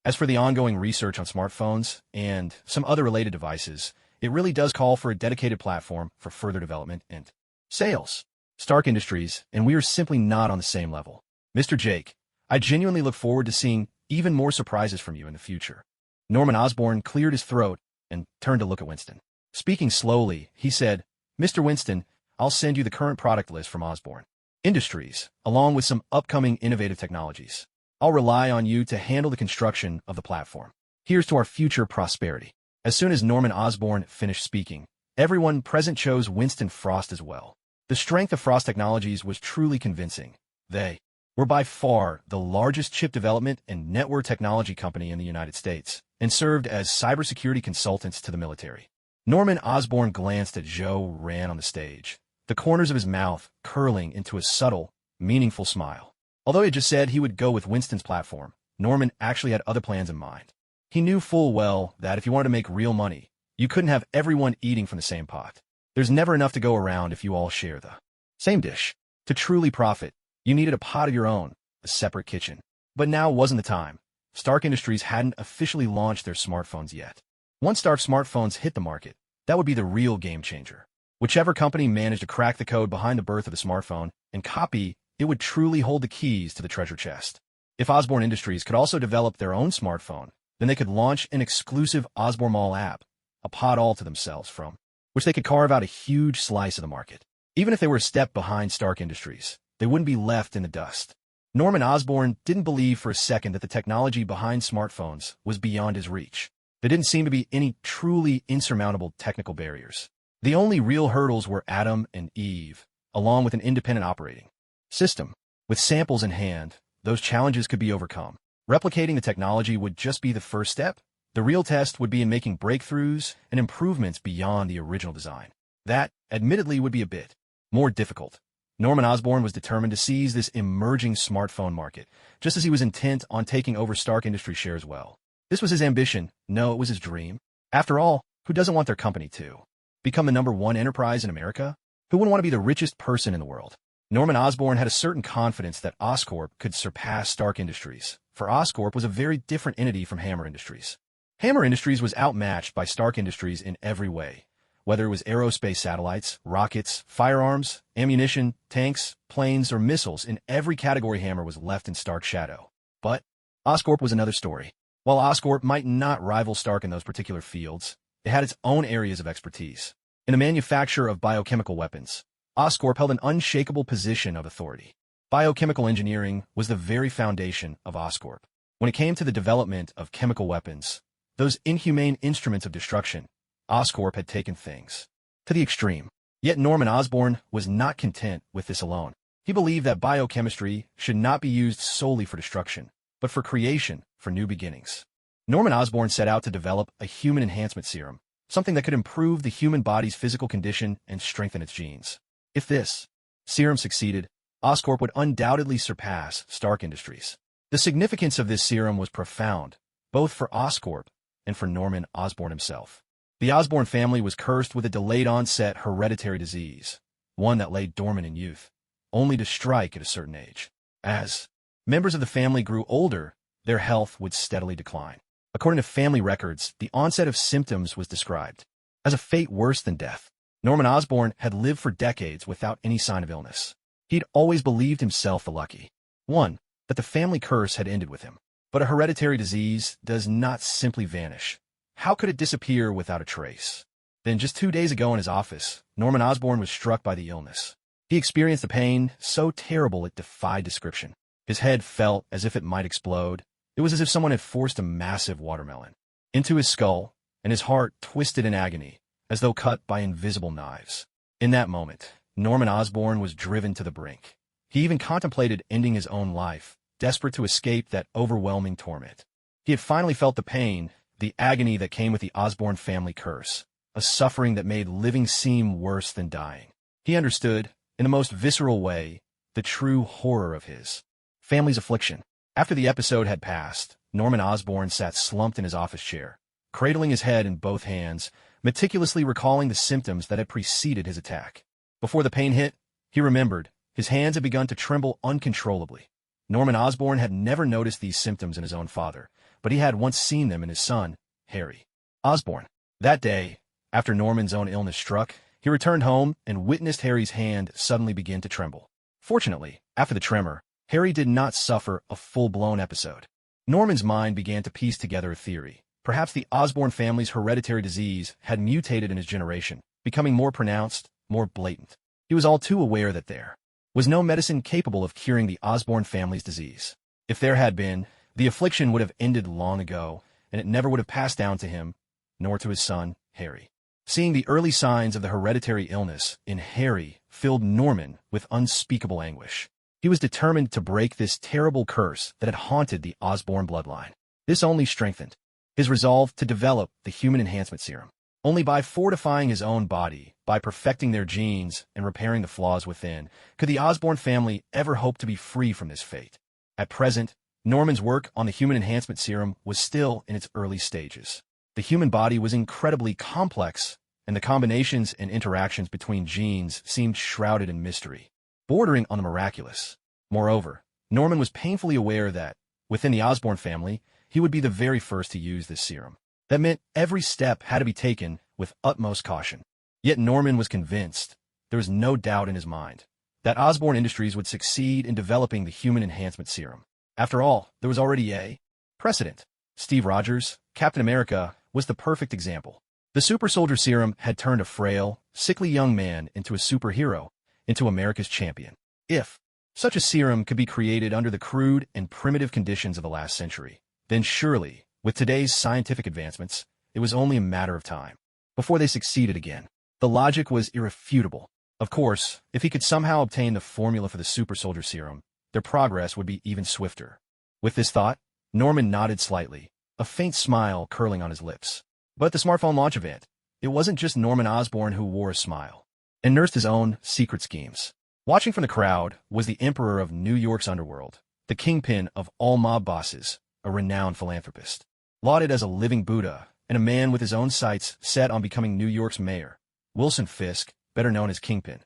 As for the ongoing research on smartphones and some other related devices, it really does call for a dedicated platform for further development and sales. Stark Industries, and we are simply not on the same level. Mr. Jake, I genuinely look forward to seeing even more surprises from you in the future. Norman Osborn cleared his throat and turned to look at Winston. Speaking slowly, he said, Mr. Winston, I'll send you the current product list from Osborn Industries, along with some upcoming innovative technologies. I'll rely on you to handle the construction of the platform. Here's to our future prosperity. As soon as Norman Osborn finished speaking, everyone present chose Winston Frost as well. The strength of Frost Technologies was truly convincing. They were by far the largest chip development and network technology company in the United States, and served as cybersecurity consultants to the military. Norman Osborn glanced at Rand on the stage, the corners of his mouth curling into a subtle, meaningful smile. Although he had just said he would go with Winston's platform, Norman actually had other plans in mind. He knew full well that if you wanted to make real money, you couldn't have everyone eating from the same pot. There's never enough to go around if you all share the same dish. To truly profit, you needed a pot of your own, a separate kitchen. But now wasn't the time. Stark Industries hadn't officially launched their smartphones yet. Once Stark smartphones hit the market, that would be the real game changer. Whichever company managed to crack the code behind the birth of the smartphone and copy, it would truly hold the keys to the treasure chest. If Osborn Industries could also develop their own smartphone, then they could launch an exclusive Osborn Mall app, a pod all to themselves from which they could carve out a huge slice of the market. Even if they were a step behind Stark Industries, they wouldn't be left in the dust. Norman Osborn didn't believe for a second that the technology behind smartphones was beyond his reach. There didn't seem to be any truly insurmountable technical barriers. The only real hurdles were Adam and Eve, along with an independent operating system. With samples in hand, those challenges could be overcome. Replicating the technology would just be the first step. The real test would be in making breakthroughs and improvements beyond the original design. That, admittedly, would be a bit more difficult. Norman Osborn was determined to seize this emerging smartphone market, just as he was intent on taking over Stark Industries share as well. This was his ambition. No, it was his dream. After all, who doesn't want their company to become the #1 enterprise in America? Who wouldn't want to be the richest person in the world? Norman Osborn had a certain confidence that Oscorp could surpass Stark Industries, for Oscorp was a very different entity from Hammer Industries. Hammer Industries was outmatched by Stark Industries in every way, whether it was aerospace satellites, rockets, firearms, ammunition, tanks, planes, or missiles. In every category, Hammer was left in stark shadow. But Oscorp was another story. While Oscorp might not rival Stark in those particular fields, it had its own areas of expertise. In the manufacture of biochemical weapons, Oscorp held an unshakable position of authority. Biochemical engineering was the very foundation of Oscorp. When it came to the development of chemical weapons, those inhumane instruments of destruction, Oscorp had taken things to the extreme. Yet Norman Osborn was not content with this alone. He believed that biochemistry should not be used solely for destruction, but for creation, for new beginnings. Norman Osborn set out to develop a human enhancement serum, something that could improve the human body's physical condition and strengthen its genes. If this serum succeeded, Oscorp would undoubtedly surpass Stark Industries. The significance of this serum was profound, both for Oscorp and for Norman Osborn himself. The Osborn family was cursed with a delayed-onset hereditary disease, one that lay dormant in youth, only to strike at a certain age. As members of the family grew older, their health would steadily decline. According to family records, the onset of symptoms was described as a fate worse than death. Norman Osborn had lived for decades without any sign of illness. He'd always believed himself the lucky one, that the family curse had ended with him. But a hereditary disease does not simply vanish. How could it disappear without a trace? Then just 2 days ago in his office, Norman Osborn was struck by the illness. He experienced a pain so terrible it defied description. His head felt as if it might explode. It was as if someone had forced a massive watermelon into his skull, and his heart twisted in agony, as though cut by invisible knives. In that moment, Norman Osborn was driven to the brink. He even contemplated ending his own life, desperate to escape that overwhelming torment. He had finally felt the pain, the agony that came with the Osborn family curse, a suffering that made living seem worse than dying. He understood, in the most visceral way, the true horror of his family's affliction. After the episode had passed, Norman Osborn sat slumped in his office chair, cradling his head in both hands, meticulously recalling the symptoms that had preceded his attack. Before the pain hit, he remembered, his hands had begun to tremble uncontrollably. Norman Osborn had never noticed these symptoms in his own father, but he had once seen them in his son, Harry Osborn. That day, after Norman's own illness struck, he returned home and witnessed Harry's hand suddenly begin to tremble. Fortunately, after the tremor, Harry did not suffer a full-blown episode. Norman's mind began to piece together a theory. Perhaps the Osborn family's hereditary disease had mutated in his generation, becoming more pronounced, more blatant. He was all too aware that there was no medicine capable of curing the Osborn family's disease. If there had been, the affliction would have ended long ago, and it never would have passed down to him, nor to his son, Harry. Seeing the early signs of the hereditary illness in Harry filled Norman with unspeakable anguish. He was determined to break this terrible curse that had haunted the Osborn bloodline. This only strengthened his resolve to develop the human enhancement serum. Only by fortifying his own body, by perfecting their genes and repairing the flaws within, could the Osborn family ever hope to be free from this fate. At present, Norman's work on the human enhancement serum was still in its early stages. The human body was incredibly complex, and the combinations and interactions between genes seemed shrouded in mystery, bordering on the miraculous. Moreover, Norman was painfully aware that, within the Osborn family, he would be the very first to use this serum. That meant every step had to be taken with utmost caution. Yet Norman was convinced, there was no doubt in his mind, that Osborn Industries would succeed in developing the human enhancement serum. After all, there was already a precedent. Steve Rogers, Captain America, was the perfect example. The super soldier serum had turned a frail, sickly young man into a superhero, into America's champion. If such a serum could be created under the crude and primitive conditions of the last century, then surely, with today's scientific advancements, it was only a matter of time before they succeeded again. The logic was irrefutable. Of course, if he could somehow obtain the formula for the super soldier serum, their progress would be even swifter. With this thought, Norman nodded slightly, a faint smile curling on his lips. But at the smartphone launch event, it wasn't just Norman Osborn who wore a smile and nursed his own secret schemes. Watching from the crowd was the emperor of New York's underworld, the kingpin of all mob bosses, a renowned philanthropist. Lauded as a living Buddha and a man with his own sights set on becoming New York's mayor, Wilson Fisk, better known as Kingpin.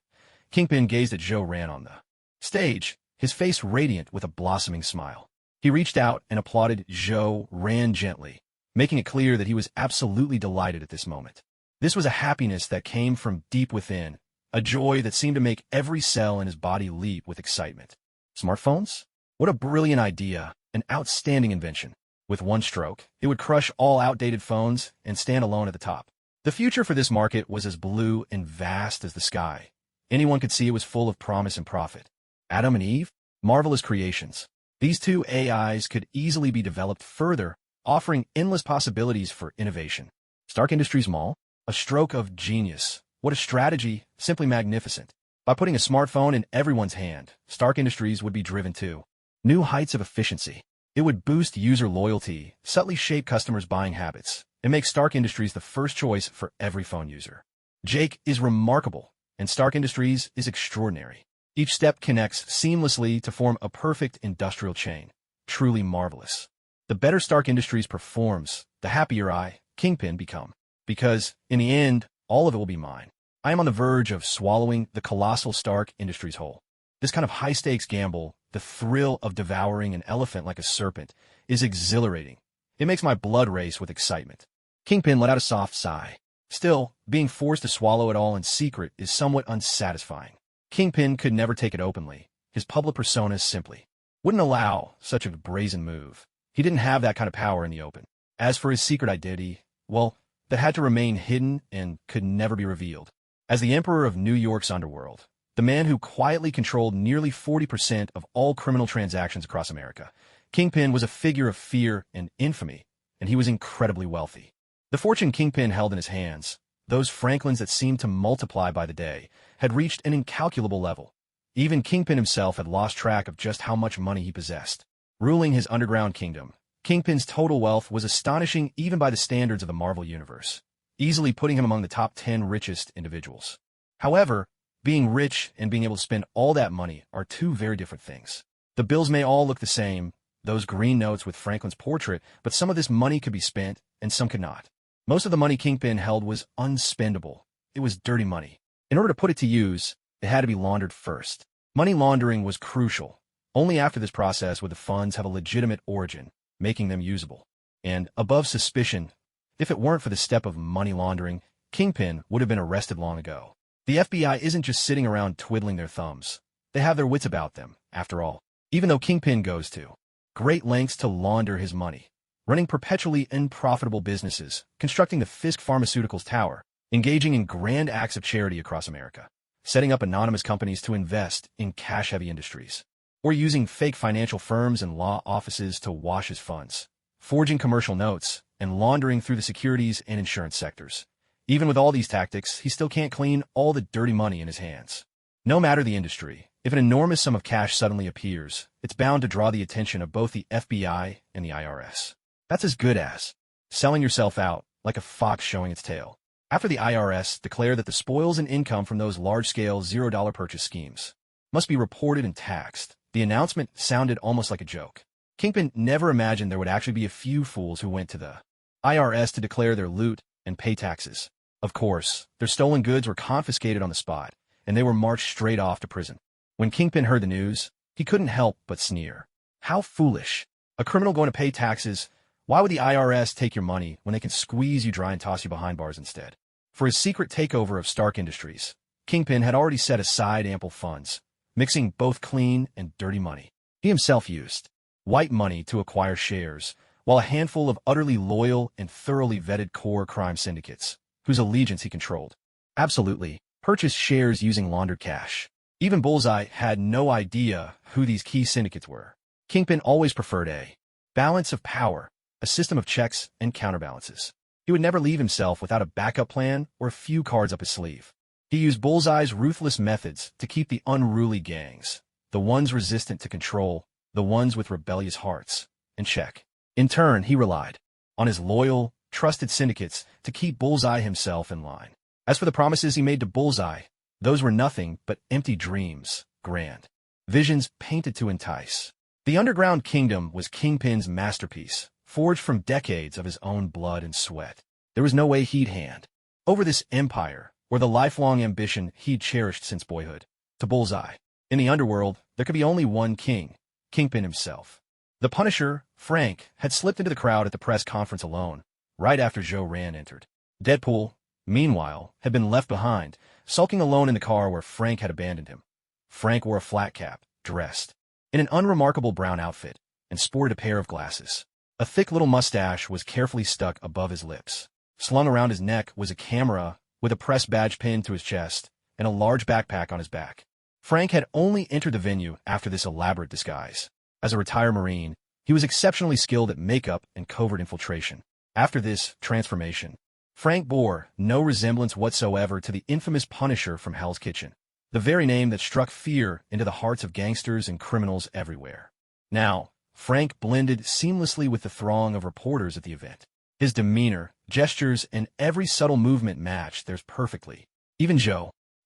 Kingpin gazed at Joe Ran on the stage, his face radiant with a blossoming smile. He reached out and applauded Joe Ran gently, making it clear that he was absolutely delighted at this moment. This was a happiness that came from deep within, a joy that seemed to make every cell in his body leap with excitement. Smartphones? What a brilliant idea, an outstanding invention. With one stroke, it would crush all outdated phones and stand alone at the top. The future for this market was as blue and vast as the sky. Anyone could see it was full of promise and profit. Adam and Eve? Marvelous creations. These two AIs could easily be developed further, offering endless possibilities for innovation. Stark Industries Mall? A stroke of genius. What a strategy, simply magnificent. By putting a smartphone in everyone's hand, Stark Industries would be driven to new heights of efficiency. It would boost user loyalty, subtly shape customers' buying habits, and make Stark Industries the first choice for every phone user. Jake is remarkable, and Stark Industries is extraordinary. Each step connects seamlessly to form a perfect industrial chain. Truly marvelous. The better Stark Industries performs, the happier I, Kingpin, become. Because, in the end, all of it will be mine. I am on the verge of swallowing the colossal Stark Industries whole. This kind of high-stakes gamble, the thrill of devouring an elephant like a serpent, is exhilarating. It makes my blood race with excitement. Kingpin let out a soft sigh. Still, being forced to swallow it all in secret is somewhat unsatisfying. Kingpin could never take it openly. His public persona simply wouldn't allow such a brazen move. He didn't have that kind of power in the open. As for his secret identity, well, that had to remain hidden and could never be revealed. As the emperor of New York's underworld, the man who quietly controlled nearly 40% of all criminal transactions across America, Kingpin was a figure of fear and infamy, and he was incredibly wealthy. The fortune Kingpin held in his hands, those Franklins that seemed to multiply by the day, had reached an incalculable level. Even Kingpin himself had lost track of just how much money he possessed. Ruling his underground kingdom, Kingpin's total wealth was astonishing even by the standards of the Marvel Universe, easily putting him among the top 10 richest individuals. However, being rich and being able to spend all that money are two very different things. The bills may all look the same, those green notes with Franklin's portrait, but some of this money could be spent and some could not. Most of the money Kingpin held was unspendable. It was dirty money. In order to put it to use, it had to be laundered first. Money laundering was crucial. Only after this process would the funds have a legitimate origin, making them usable. And, above suspicion, if it weren't for the step of money laundering, Kingpin would have been arrested long ago. The FBI isn't just sitting around twiddling their thumbs. They have their wits about them, after all. Even though Kingpin goes to great lengths to launder his money, running perpetually unprofitable businesses, constructing the Fisk Pharmaceuticals Tower, engaging in grand acts of charity across America, setting up anonymous companies to invest in cash-heavy industries, or using fake financial firms and law offices to wash his funds, forging commercial notes, and laundering through the securities and insurance sectors. Even with all these tactics, he still can't clean all the dirty money in his hands. No matter the industry, if an enormous sum of cash suddenly appears, it's bound to draw the attention of both the FBI and the IRS. That's as good as selling yourself out like a fox showing its tail. After the IRS declared that the spoils and income from those large-scale $0 purchase schemes must be reported and taxed, the announcement sounded almost like a joke. Kingpin never imagined there would actually be a few fools who went to the IRS to declare their loot and pay taxes. Of course, their stolen goods were confiscated on the spot, and they were marched straight off to prison. When Kingpin heard the news, he couldn't help but sneer. How foolish. A criminal going to pay taxes? Why would the IRS take your money when they can squeeze you dry and toss you behind bars instead? For his secret takeover of Stark Industries, Kingpin had already set aside ample funds, mixing both clean and dirty money. He himself used white money to acquire shares, while a handful of utterly loyal and thoroughly vetted core crime syndicates, whose allegiance he controlled, absolutely purchased shares using laundered cash. Even Bullseye had no idea who these key syndicates were. Kingpin always preferred a balance of power, a system of checks and counterbalances. He would never leave himself without a backup plan or a few cards up his sleeve. He used Bullseye's ruthless methods to keep the unruly gangs, the ones resistant to control, the ones with rebellious hearts, in check. In turn, he relied on his loyal, trusted syndicates to keep Bullseye himself in line. As for the promises he made to Bullseye, those were nothing but empty dreams, grand visions painted to entice. The Underground Kingdom was Kingpin's masterpiece, forged from decades of his own blood and sweat. There was no way he'd hand over this empire, or the lifelong ambition he'd cherished since boyhood, to Bullseye. In the underworld, there could be only one king, Kingpin himself. The Punisher, Frank, had slipped into the crowd at the press conference alone, right after Rand entered. Deadpool, meanwhile, had been left behind, sulking alone in the car where Frank had abandoned him. Frank wore a flat cap, dressed in an unremarkable brown outfit, and sported a pair of glasses. A thick little mustache was carefully stuck above his lips. Slung around his neck was a camera with a press badge pinned to his chest and a large backpack on his back. Frank had only entered the venue after this elaborate disguise. As a retired Marine, he was exceptionally skilled at makeup and covert infiltration. After this transformation, Frank bore no resemblance whatsoever to the infamous Punisher from Hell's Kitchen, the very name that struck fear into the hearts of gangsters and criminals everywhere. Now, Frank blended seamlessly with the throng of reporters at the event. His demeanor, gestures, and every subtle movement matched theirs perfectly. Even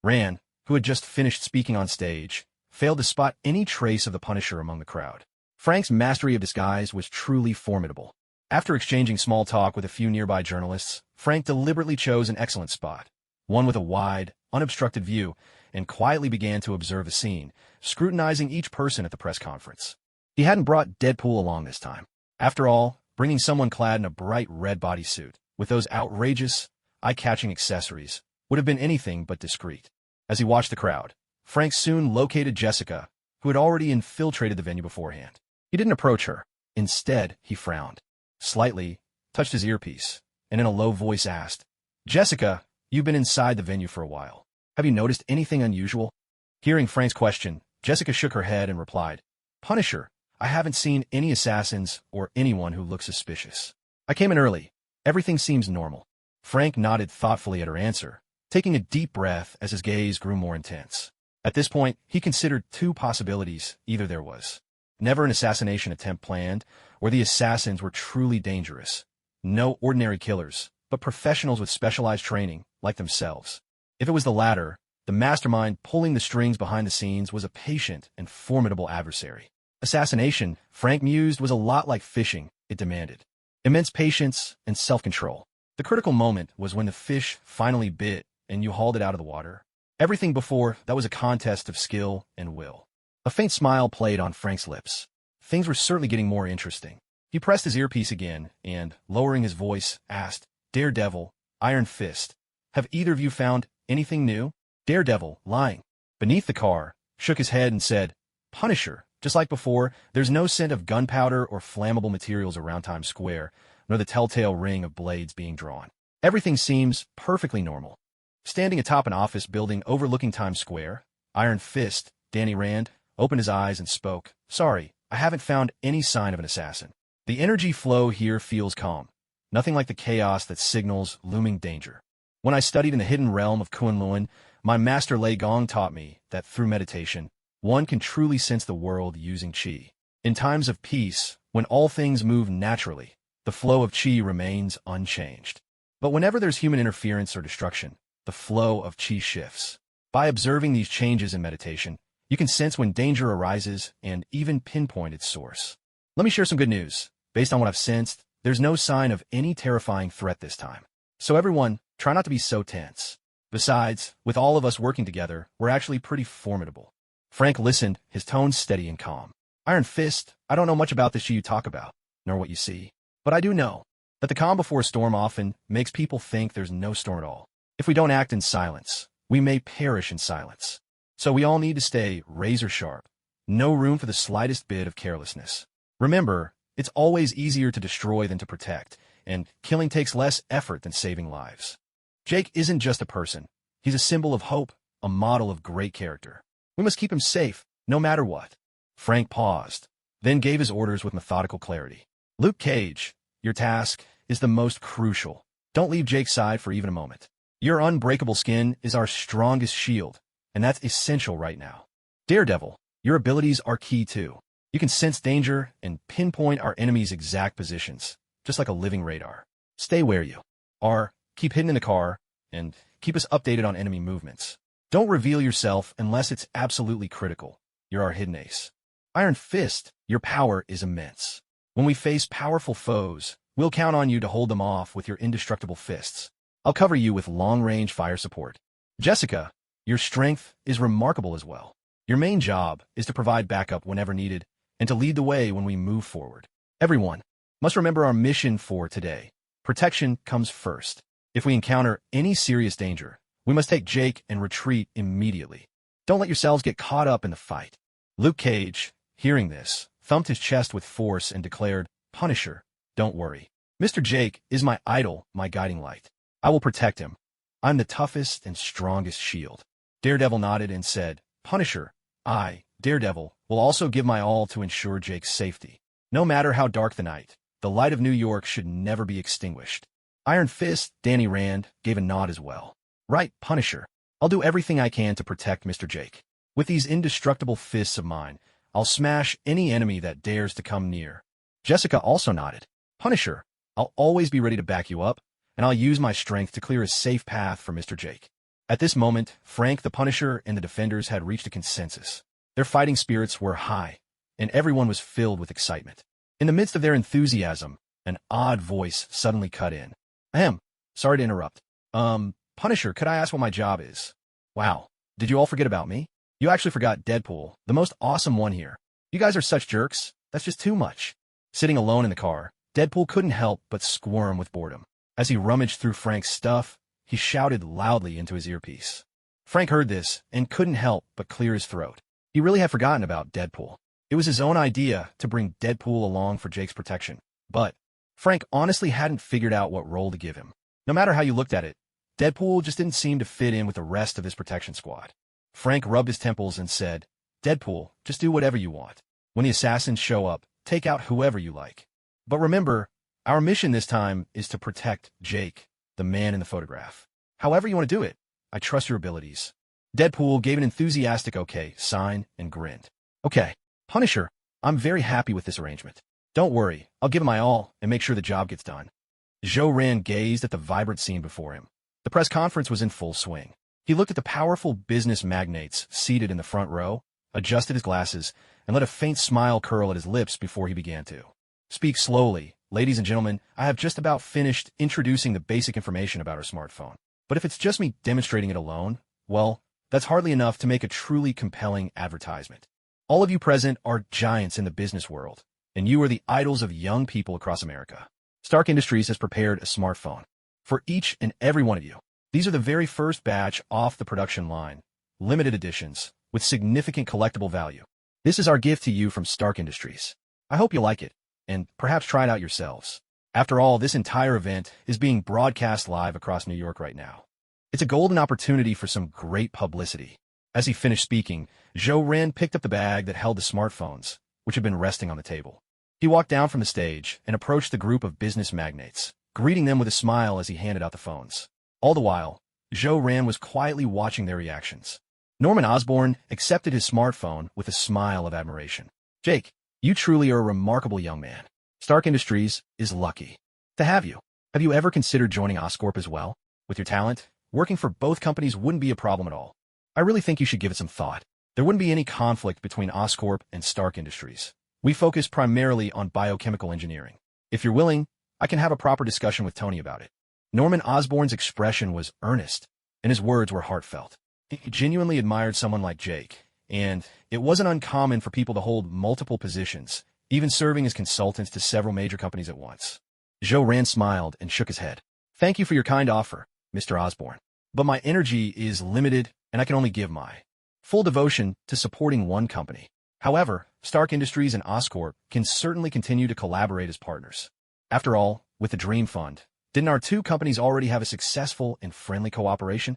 Rand, who had just finished speaking on stage, failed to spot any trace of the Punisher among the crowd. Frank's mastery of disguise was truly formidable. After exchanging small talk with a few nearby journalists, Frank deliberately chose an excellent spot, one with a wide, unobstructed view, and quietly began to observe the scene, scrutinizing each person at the press conference. He hadn't brought Deadpool along this time. After all, bringing someone clad in a bright red bodysuit, with those outrageous, eye-catching accessories, would have been anything but discreet. As he watched the crowd, Frank soon located Jessica, who had already infiltrated the venue beforehand. He didn't approach her. Instead, he frowned slightly, touched his earpiece, and in a low voice asked, "Jessica, you've been inside the venue for a while. Have you noticed anything unusual?" Hearing Frank's question, Jessica shook her head and replied, "Punisher, I haven't seen any assassins or anyone who looks suspicious. I came in early. Everything seems normal." Frank nodded thoughtfully at her answer, taking a deep breath as his gaze grew more intense. At this point, he considered two possibilities. Either there was never an assassination attempt planned, or the assassins were truly dangerous. No ordinary killers, but professionals with specialized training, like themselves. If it was the latter, the mastermind pulling the strings behind the scenes was a patient and formidable adversary. Assassination, Frank mused, was a lot like fishing. It demanded immense patience and self-control. The critical moment was when the fish finally bit and you hauled it out of the water. Everything before that was a contest of skill and will. A faint smile played on Frank's lips. Things were certainly getting more interesting. He pressed his earpiece again and, lowering his voice, asked, "Daredevil, Iron Fist, have either of you found anything new?" Daredevil, lying beneath the car, shook his head and said, "Punisher, just like before, there's no scent of gunpowder or flammable materials around Times Square, nor the telltale ring of blades being drawn. Everything seems perfectly normal." Standing atop an office building overlooking Times Square, Iron Fist, Danny Rand, opened his eyes and spoke, "Sorry, I haven't found any sign of an assassin. The energy flow here feels calm, nothing like the chaos that signals looming danger. When I studied in the hidden realm of Kunlun, my master Lei Gong taught me that through meditation, one can truly sense the world using Qi. In times of peace, when all things move naturally, the flow of Qi remains unchanged. But whenever there's human interference or destruction, the flow of Qi shifts. By observing these changes in meditation, you can sense when danger arises and even pinpoint its source. Let me share some good news. Based on what I've sensed, there's no sign of any terrifying threat this time. So everyone, try not to be so tense. Besides, with all of us working together, we're actually pretty formidable." Frank listened, his tone steady and calm. "Iron Fist, I don't know much about the Qi you talk about, nor what you see. But I do know that the calm before a storm often makes people think there's no storm at all. If we don't act in silence, we may perish in silence. So we all need to stay razor sharp. No room for the slightest bit of carelessness. Remember, it's always easier to destroy than to protect, and killing takes less effort than saving lives. Jake isn't just a person. He's a symbol of hope, a model of great character. We must keep him safe, no matter what. Frank paused, then gave his orders with methodical clarity. Luke Cage, your task is the most crucial. Don't leave Jake's side for even a moment. Your unbreakable skin is our strongest shield, and that's essential right now. Daredevil, your abilities are key too. You can sense danger and pinpoint our enemies' exact positions, just like a living radar. Stay where you are, keep hidden in the car, and keep us updated on enemy movements. Don't reveal yourself unless it's absolutely critical. You're our hidden ace. Iron Fist, your power is immense. When we face powerful foes, we'll count on you to hold them off with your indestructible fists. I'll cover you with long-range fire support. Jessica, your strength is remarkable as well. Your main job is to provide backup whenever needed and to lead the way when we move forward. Everyone must remember our mission for today. Protection comes first. If we encounter any serious danger, we must take Jake and retreat immediately. Don't let yourselves get caught up in the fight. Luke Cage, hearing this, thumped his chest with force and declared, Punisher, don't worry. Mr. Jake is my idol, my guiding light. I will protect him. I'm the toughest and strongest shield. Daredevil nodded and said, Punisher, I, Daredevil, will also give my all to ensure Jake's safety. No matter how dark the night, the light of New York should never be extinguished. Iron Fist, Danny Rand, gave a nod as well. Right, Punisher. I'll do everything I can to protect Mr. Jake. With these indestructible fists of mine, I'll smash any enemy that dares to come near. Jessica also nodded. Punisher, I'll always be ready to back you up, and I'll use my strength to clear a safe path for Mr. Jake. At this moment, Frank the Punisher and the Defenders had reached a consensus. Their fighting spirits were high, and everyone was filled with excitement. In the midst of their enthusiasm, an odd voice suddenly cut in. Ahem, sorry to interrupt. Punisher, could I ask what my job is? Wow, did you all forget about me? You actually forgot Deadpool, the most awesome one here. You guys are such jerks, that's just too much. Sitting alone in the car, Deadpool couldn't help but squirm with boredom. As he rummaged through Frank's stuff, he shouted loudly into his earpiece. Frank heard this and couldn't help but clear his throat. He really had forgotten about Deadpool. It was his own idea to bring Deadpool along for Jake's protection. But Frank honestly hadn't figured out what role to give him. No matter how you looked at it, Deadpool just didn't seem to fit in with the rest of his protection squad. Frank rubbed his temples and said, Deadpool, just do whatever you want. When the assassins show up, take out whoever you like. But remember, our mission this time is to protect Jake, the man in the photograph. However you want to do it, I trust your abilities. Deadpool gave an enthusiastic okay sign and grinned. Okay, Punisher, I'm very happy with this arrangement. Don't worry, I'll give it my all and make sure the job gets done. Zhou Ran gazed at the vibrant scene before him. The press conference was in full swing. He looked at the powerful business magnates seated in the front row, adjusted his glasses, and let a faint smile curl at his lips before he began to speak slowly. Ladies and gentlemen, I have just about finished introducing the basic information about our smartphone. But if it's just me demonstrating it alone, well, that's hardly enough to make a truly compelling advertisement. All of you present are giants in the business world, and you are the idols of young people across America. Stark Industries has prepared a smartphone for each and every one of you. These are the very first batch off the production line, limited editions, with significant collectible value. This is our gift to you from Stark Industries. I hope you like it, and perhaps try it out yourselves. After all, this entire event is being broadcast live across New York right now. It's a golden opportunity for some great publicity. As he finished speaking, Zhou Ran picked up the bag that held the smartphones, which had been resting on the table. He walked down from the stage and approached the group of business magnates, greeting them with a smile as he handed out the phones. All the while, Zhou Ran was quietly watching their reactions. Norman Osborn accepted his smartphone with a smile of admiration. Jake, you truly are a remarkable young man. Stark Industries is lucky to have you. Have you ever considered joining Oscorp as well? With your talent, working for both companies wouldn't be a problem at all. I really think you should give it some thought. There wouldn't be any conflict between Oscorp and Stark Industries. We focus primarily on biochemical engineering. If you're willing, I can have a proper discussion with Tony about it. Norman Osborn's expression was earnest, and his words were heartfelt. He genuinely admired someone like Jake, and it wasn't uncommon for people to hold multiple positions, even serving as consultants to several major companies at once. Zhou Ran smiled and shook his head. Thank you for your kind offer, Mr. Osborn. But my energy is limited, and I can only give my full devotion to supporting one company. However, Stark Industries and Oscorp can certainly continue to collaborate as partners. After all, with the Dream Fund, didn't our two companies already have a successful and friendly cooperation?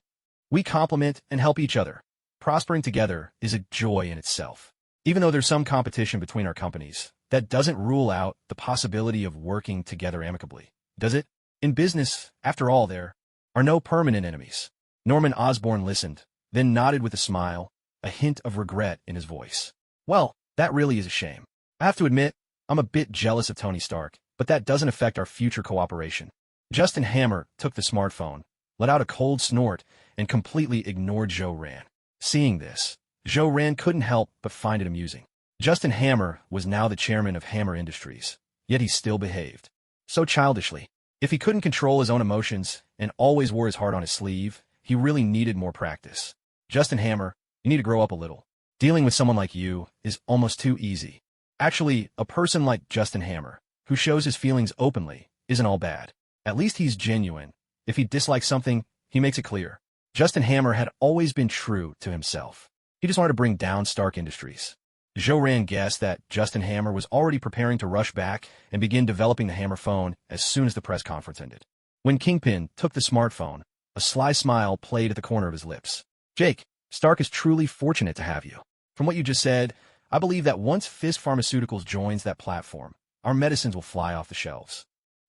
We complement and help each other, prospering together is a joy in itself. Even though there's some competition between our companies, that doesn't rule out the possibility of working together amicably, does it? In business, after all, there are no permanent enemies. Norman Osborn listened, then nodded with a smile, a hint of regret in his voice. Well, that really is a shame. I have to admit, I'm a bit jealous of Tony Stark, but that doesn't affect our future cooperation. Justin Hammer took the smartphone, let out a cold snort, and completely ignored Zhou Ran. Seeing this, Zhou Ran couldn't help but find it amusing. Justin Hammer was now the chairman of Hammer Industries, yet he still behaved so childishly. If he couldn't control his own emotions and always wore his heart on his sleeve, he really needed more practice. Justin Hammer, you need to grow up a little. Dealing with someone like you is almost too easy. Actually, a person like Justin Hammer, who shows his feelings openly, isn't all bad. At least he's genuine. If he dislikes something, he makes it clear. Justin Hammer had always been true to himself. He just wanted to bring down Stark Industries. Zhou Ran guessed that Justin Hammer was already preparing to rush back and begin developing the Hammer phone as soon as the press conference ended. When Kingpin took the smartphone, a sly smile played at the corner of his lips. Jake, Stark is truly fortunate to have you. From what you just said, I believe that once Fist Pharmaceuticals joins that platform, our medicines will fly off the shelves.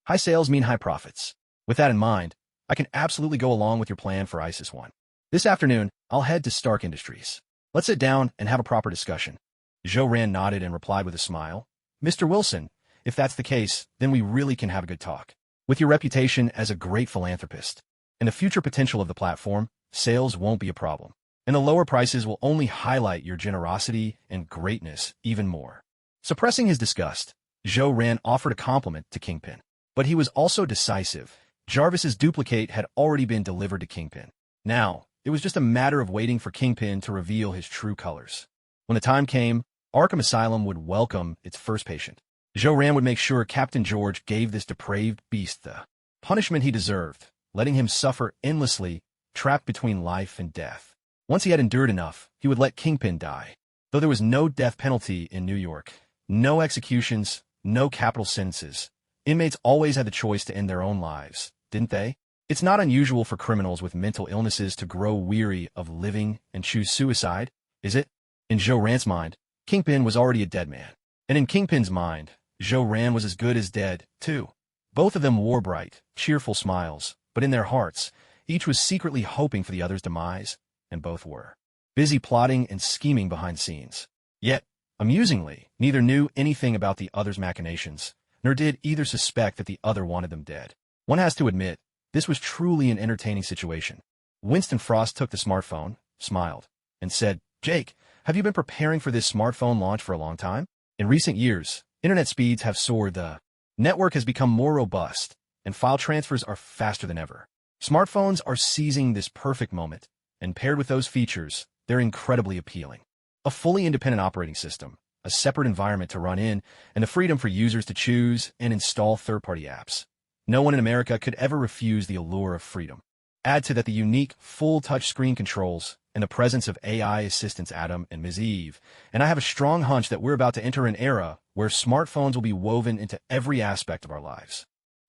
High sales mean high profits. With that in mind, I can absolutely go along with your plan for ISIS-1. This afternoon, I'll head to Stark Industries. Let's sit down and have a proper discussion. Zhou Ran nodded and replied with a smile. Mr. Wilson, if that's the case, then we really can have a good talk. With your reputation as a great philanthropist and the future potential of the platform, sales won't be a problem. And the lower prices will only highlight your generosity and greatness even more. Suppressing his disgust, Zhou Ran offered a compliment to Kingpin. But he was also decisive. Jarvis's duplicate had already been delivered to Kingpin. Now, it was just a matter of waiting for Kingpin to reveal his true colors. When the time came, Arkham Asylum would welcome its first patient. Zhou Ran would make sure Captain George gave this depraved beast the punishment he deserved, letting him suffer endlessly, trapped between life and death. Once he had endured enough, he would let Kingpin die. Though there was no death penalty in New York, no executions, no capital sentences, inmates always had the choice to end their own lives, didn't they? It's not unusual for criminals with mental illnesses to grow weary of living and choose suicide, is it? In Zhou Ran's mind, Kingpin was already a dead man. And in Kingpin's mind, Zhou Ran was as good as dead, too. Both of them wore bright, cheerful smiles, but in their hearts, each was secretly hoping for the other's demise, and both were busy plotting and scheming behind the scenes. Yet, amusingly, neither knew anything about the other's machinations, nor did either suspect that the other wanted them dead. One has to admit, this was truly an entertaining situation. Winston Frost took the smartphone, smiled, and said, Jake, have you been preparing for this smartphone launch for a long time? In recent years, internet speeds have soared. The network has become more robust, and file transfers are faster than ever. Smartphones are seizing this perfect moment, and paired with those features, they're incredibly appealing. A fully independent operating system, a separate environment to run in, and the freedom for users to choose and install third-party apps. No one in America could ever refuse the allure of freedom. Add to that the unique, full touchscreen controls and the presence of AI assistants Adam and Ms. Eve, and I have a strong hunch that we're about to enter an era where smartphones will be woven into every aspect of our lives.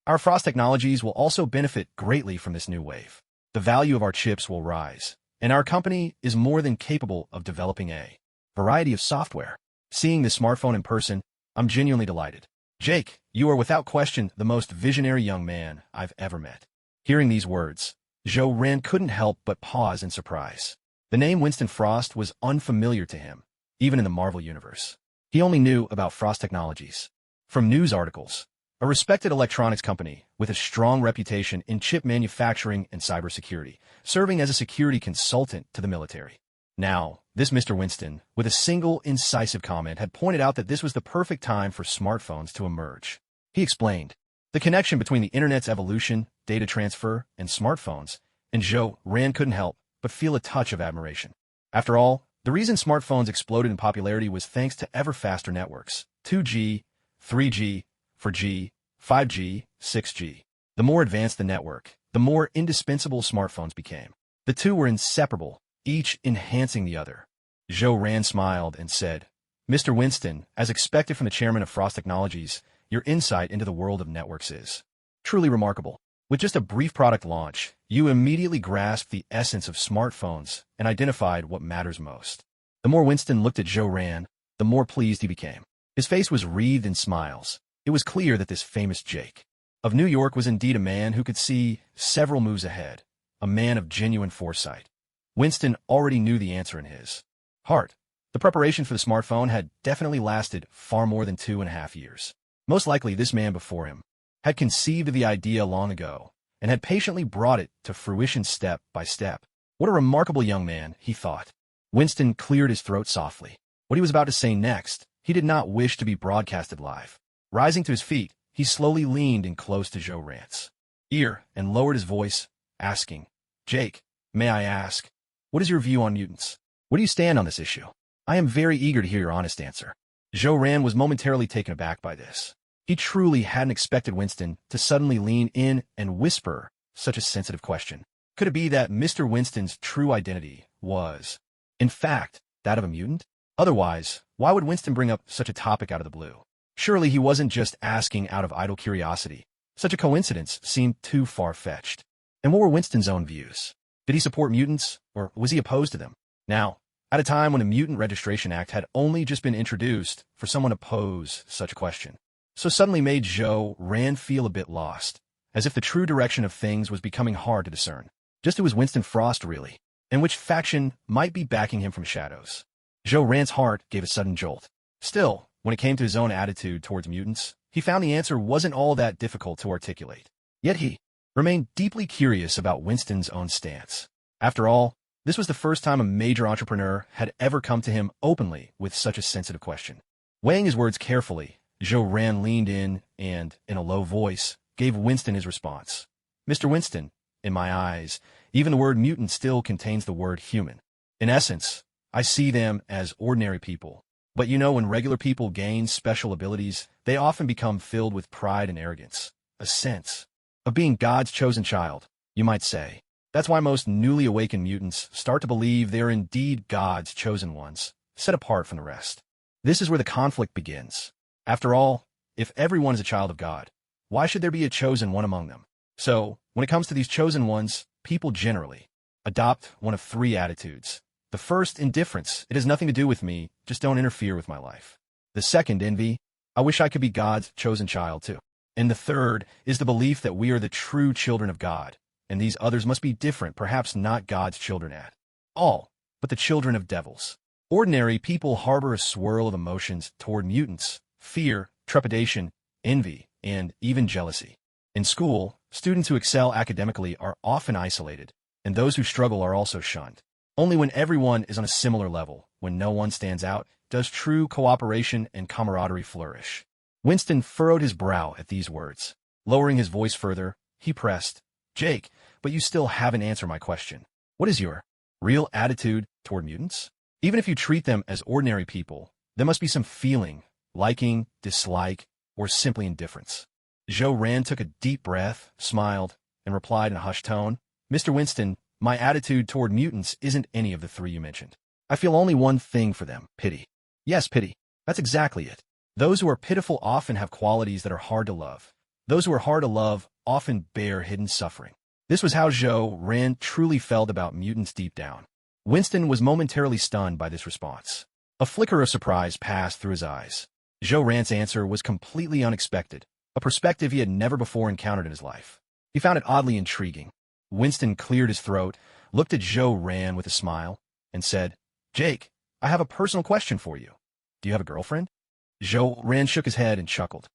Our Frost technologies will also benefit greatly from this new wave. The value of our chips will rise, and our company is more than capable of developing a variety of software. Seeing this smartphone in person, I'm genuinely delighted. Jake, you are without question the most visionary young man I've ever met. Hearing these words, Zhou Ran couldn't help but pause in surprise. The name Winston Frost was unfamiliar to him, even in the Marvel Universe. He only knew about Frost Technologies from news articles, a respected electronics company with a strong reputation in chip manufacturing and cybersecurity, serving as a security consultant to the military. Now, this Mr. Winston, with a single incisive comment, had pointed out that this was the perfect time for smartphones to emerge. He explained the connection between the internet's evolution, data transfer, and smartphones, and Zhou Ran couldn't help but feel a touch of admiration. After all, the reason smartphones exploded in popularity was thanks to ever faster networks, 2G, 3G, 4G, 5G, 6G. The more advanced the network, the more indispensable smartphones became. The two were inseparable, each enhancing the other. Zhou Ran smiled and said, Mr. Winston, as expected from the chairman of Frost Technologies, your insight into the world of networks is truly remarkable. With just a brief product launch, you immediately grasped the essence of smartphones and identified what matters most. The more Winston looked at Zhou Ran, the more pleased he became. His face was wreathed in smiles. It was clear that this famous Jake of New York was indeed a man who could see several moves ahead, a man of genuine foresight. Winston already knew the answer in his heart. The preparation for the smartphone had definitely lasted far more than 2.5 years. Most likely this man before him had conceived of the idea long ago and had patiently brought it to fruition step by step. What a remarkable young man, he thought. Winston cleared his throat softly. What he was about to say next, he did not wish to be broadcasted live. Rising to his feet, he slowly leaned in close to Zhou Ran's ear and lowered his voice, asking, "Jake, may I ask, what is your view on mutants? Where do you stand on this issue? I am very eager to hear your honest answer." Zhou Ran was momentarily taken aback by this. He truly hadn't expected Winston to suddenly lean in and whisper such a sensitive question. Could it be that Mr. Winston's true identity was, in fact, that of a mutant? Otherwise, why would Winston bring up such a topic out of the blue? Surely he wasn't just asking out of idle curiosity. Such a coincidence seemed too far-fetched. And what were Winston's own views? Did he support mutants, or was he opposed to them? Now, at a time when the Mutant Registration Act had only just been introduced, for someone to pose such a question so suddenly made Zhou Ran feel a bit lost, as if the true direction of things was becoming hard to discern. Just who was Winston Frost really, and which faction might be backing him from shadows? Zhou Ran's heart gave a sudden jolt. Still, when it came to his own attitude towards mutants, he found the answer wasn't all that difficult to articulate. Yet he remained deeply curious about Winston's own stance. After all, this was the first time a major entrepreneur had ever come to him openly with such a sensitive question. Weighing his words carefully, Zhou Ran leaned in and, in a low voice, gave Winston his response. "Mr. Winston, in my eyes, even the word mutant still contains the word human. In essence, I see them as ordinary people. But you know, when regular people gain special abilities, they often become filled with pride and arrogance. A sense of being God's chosen child, you might say. That's why most newly awakened mutants start to believe they are indeed God's chosen ones, set apart from the rest. This is where the conflict begins. After all, if everyone is a child of God, why should there be a chosen one among them? So, when it comes to these chosen ones, people generally adopt one of three attitudes. The first, indifference. It has nothing to do with me, just don't interfere with my life. The second, envy. I wish I could be God's chosen child too. And the third is the belief that we are the true children of God, and these others must be different, perhaps not God's children at all, but the children of devils. Ordinary people harbor a swirl of emotions toward mutants: fear, trepidation, envy, and even jealousy. In school, students who excel academically are often isolated, and those who struggle are also shunned. Only when everyone is on a similar level, when no one stands out, does true cooperation and camaraderie flourish. Winston furrowed his brow at these words. Lowering his voice further, he pressed, "Jake, but you still haven't answered my question. What is your real attitude toward mutants? Even if you treat them as ordinary people, there must be some feeling, liking, dislike, or simply indifference." Zhou Ran took a deep breath, smiled, and replied in a hushed tone, "Mr. Winston, my attitude toward mutants isn't any of the three you mentioned. I feel only one thing for them: pity. Yes, pity. That's exactly it. Those who are pitiful often have qualities that are hard to love. Those who are hard to love often bear hidden suffering." This was how Zhou Ran truly felt about mutants deep down. Winston was momentarily stunned by this response. A flicker of surprise passed through his eyes. Zhou Ran's answer was completely unexpected, a perspective he had never before encountered in his life. He found it oddly intriguing. Winston cleared his throat, looked at Zhou Ran with a smile, and said, "Jake, I have a personal question for you. Do you have a girlfriend?" Zhou Ran shook his head and chuckled.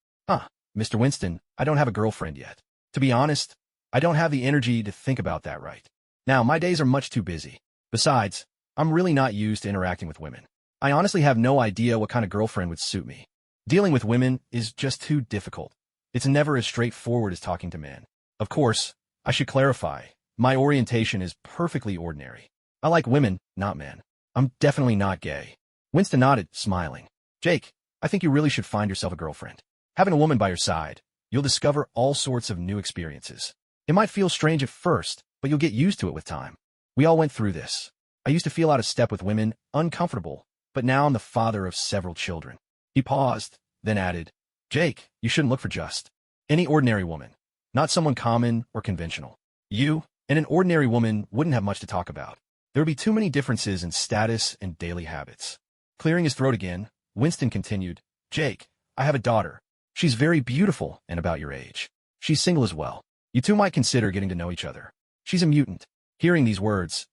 Mr. Winston, I don't have a girlfriend yet. To be honest, I don't have the energy to think about that right now. My days are much too busy. Besides, I'm really not used to interacting with women. I honestly have no idea what kind of girlfriend would suit me. Dealing with women is just too difficult. It's never as straightforward as talking to men. Of course, I should clarify, my orientation is perfectly ordinary. I like women, not men. I'm definitely not gay. Winston nodded, smiling. "Jake, I think you really should find yourself a girlfriend. Having a woman by your side, you'll discover all sorts of new experiences. It might feel strange at first, but you'll get used to it with time. We all went through this. I used to feel out of step with women, uncomfortable, but now I'm the father of several children." He paused, then added, "Jake, you shouldn't look for just any ordinary woman. not someone common or conventional. You and an ordinary woman wouldn't have much to talk about. There would be too many differences in status and daily habits. Clearing his throat again, Winston continued, Jake, I have a daughter. She's very beautiful and about your age. She's single as well. You two might consider getting to know each other. She's a mutant. Hearing these words,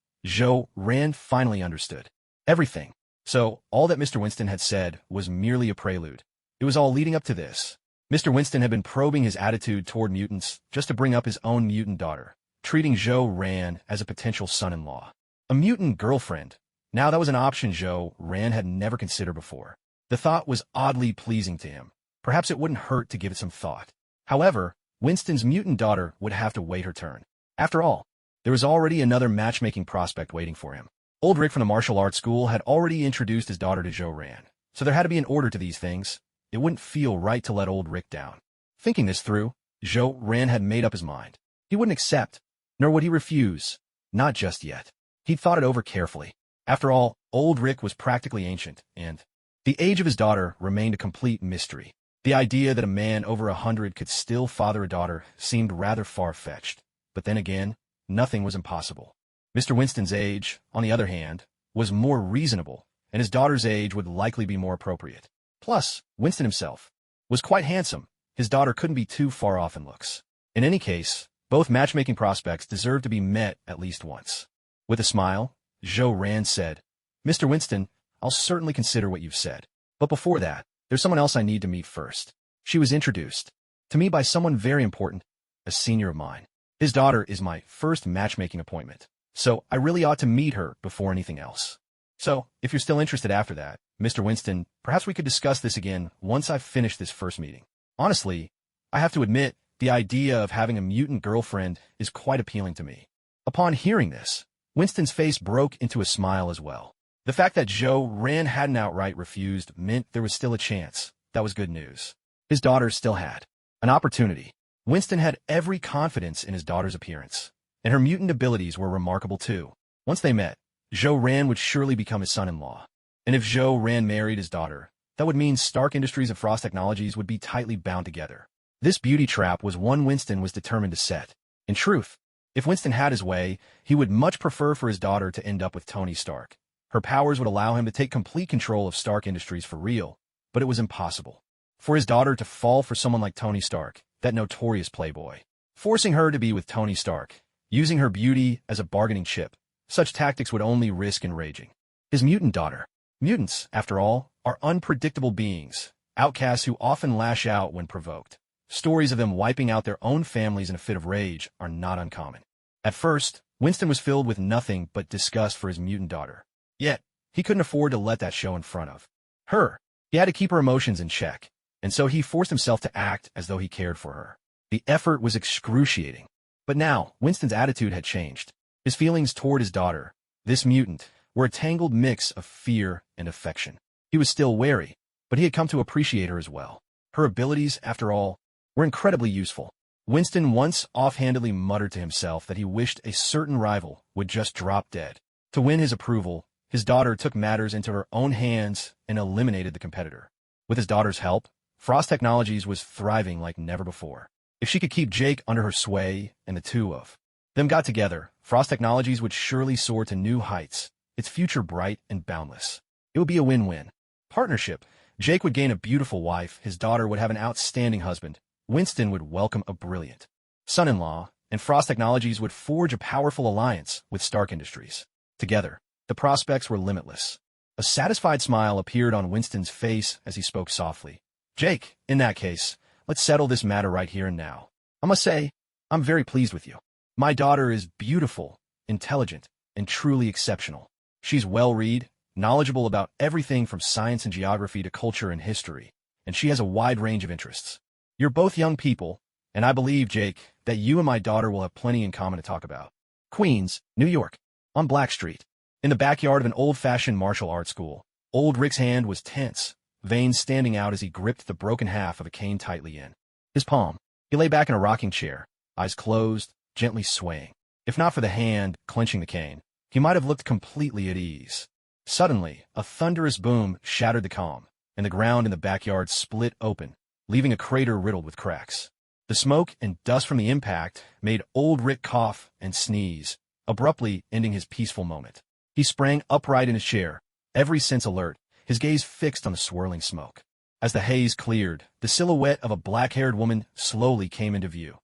Ran finally understood everything. So, all that Mr. Winston had said was merely a prelude. It was all leading up to this. Mr. Winston had been probing his attitude toward mutants just to bring up his own mutant daughter, treating Ran as a potential son-in-law. A mutant girlfriend. Now that was an option Ran had never considered before. The thought was oddly pleasing to him. Perhaps it wouldn't hurt to give it some thought. However, Winston's mutant daughter would have to wait her turn. After all, there was already another matchmaking prospect waiting for him. Old Rick from the martial arts school had already introduced his daughter to Ran, so there had to be an order to these things. It wouldn't feel right to let old Rick down. Thinking this through, Ran had made up his mind. He wouldn't accept, nor would he refuse. Not just yet. He'd thought it over carefully. After all, old Rick was practically ancient, and the age of his daughter remained a complete mystery. The idea that a man over 100 could still father a daughter seemed rather far-fetched. But then again, nothing was impossible. Mr. Winston's age, on the other hand, was more reasonable, and his daughter's age would likely be more appropriate. Plus, Winston himself was quite handsome. His daughter couldn't be too far off in looks. In any case, both matchmaking prospects deserved to be met at least once. With a smile, Ran said, Mr. Winston, I'll certainly consider what you've said. But before that, there's someone else I need to meet first. She was introduced to me by someone very important, a senior of mine. His daughter is my first matchmaking appointment, so I really ought to meet her before anything else. So, if you're still interested after that, Mr. Winston, perhaps we could discuss this again once I've finished this first meeting. Honestly, I have to admit, the idea of having a mutant girlfriend is quite appealing to me. Upon hearing this, Winston's face broke into a smile as well. The fact that Ran hadn't outright refused meant there was still a chance. That was good news. His daughter still had an opportunity. Winston had every confidence in his daughter's appearance, and her mutant abilities were remarkable too. Once they met, Ran would surely become his son-in-law. And if Ran married his daughter, that would mean Stark Industries and Frost Technologies would be tightly bound together. This beauty trap was one Winston was determined to set. In truth, if Winston had his way, he would much prefer for his daughter to end up with Tony Stark. Her powers would allow him to take complete control of Stark Industries for real, but it was impossible for his daughter to fall for someone like Tony Stark, that notorious playboy. Forcing her to be with Tony Stark, using her beauty as a bargaining chip, such tactics would only risk enraging his mutant daughter. Mutants, after all, are unpredictable beings, outcasts who often lash out when provoked. Stories of them wiping out their own families in a fit of rage are not uncommon. At first, Winston was filled with nothing but disgust for his mutant daughter. Yet, he couldn't afford to let that show in front of her. He had to keep her emotions in check, and so he forced himself to act as though he cared for her. The effort was excruciating. But now, Winston's attitude had changed. His feelings toward his daughter, this mutant, were a tangled mix of fear and affection. He was still wary, but he had come to appreciate her as well. Her abilities, after all, were incredibly useful. Winston once offhandedly muttered to himself that he wished a certain rival would just drop dead. To win his approval, his daughter took matters into her own hands and eliminated the competitor. With his daughter's help, Frost Technologies was thriving like never before. If she could keep Jake under her sway and the two of them got together, Frost Technologies would surely soar to new heights, its future bright and boundless. It would be a win-win partnership. Jake would gain a beautiful wife, his daughter would have an outstanding husband, Winston would welcome a brilliant son-in-law, and Frost Technologies would forge a powerful alliance with Stark Industries. Together, the prospects were limitless. A satisfied smile appeared on Winston's face as he spoke softly. Jake, in that case, let's settle this matter right here and now. I must say, I'm very pleased with you. My daughter is beautiful, intelligent, and truly exceptional. She's well-read, knowledgeable about everything from science and geography to culture and history, and she has a wide range of interests. You're both young people, and I believe, Jake, that you and my daughter will have plenty in common to talk about. Queens, New York, on Black Street. In the backyard of an old-fashioned martial arts school, old Rick's hand was tense, veins standing out as he gripped the broken half of a cane tightly in his palm. He lay back in a rocking chair, eyes closed, gently swaying. If not for the hand clenching the cane, he might have looked completely at ease. Suddenly, a thunderous boom shattered the calm, and the ground in the backyard split open, leaving a crater riddled with cracks. The smoke and dust from the impact made old Rick cough and sneeze, abruptly ending his peaceful moment. He sprang upright in his chair, every sense alert, his gaze fixed on the swirling smoke. As the haze cleared, the silhouette of a black-haired woman slowly came into view.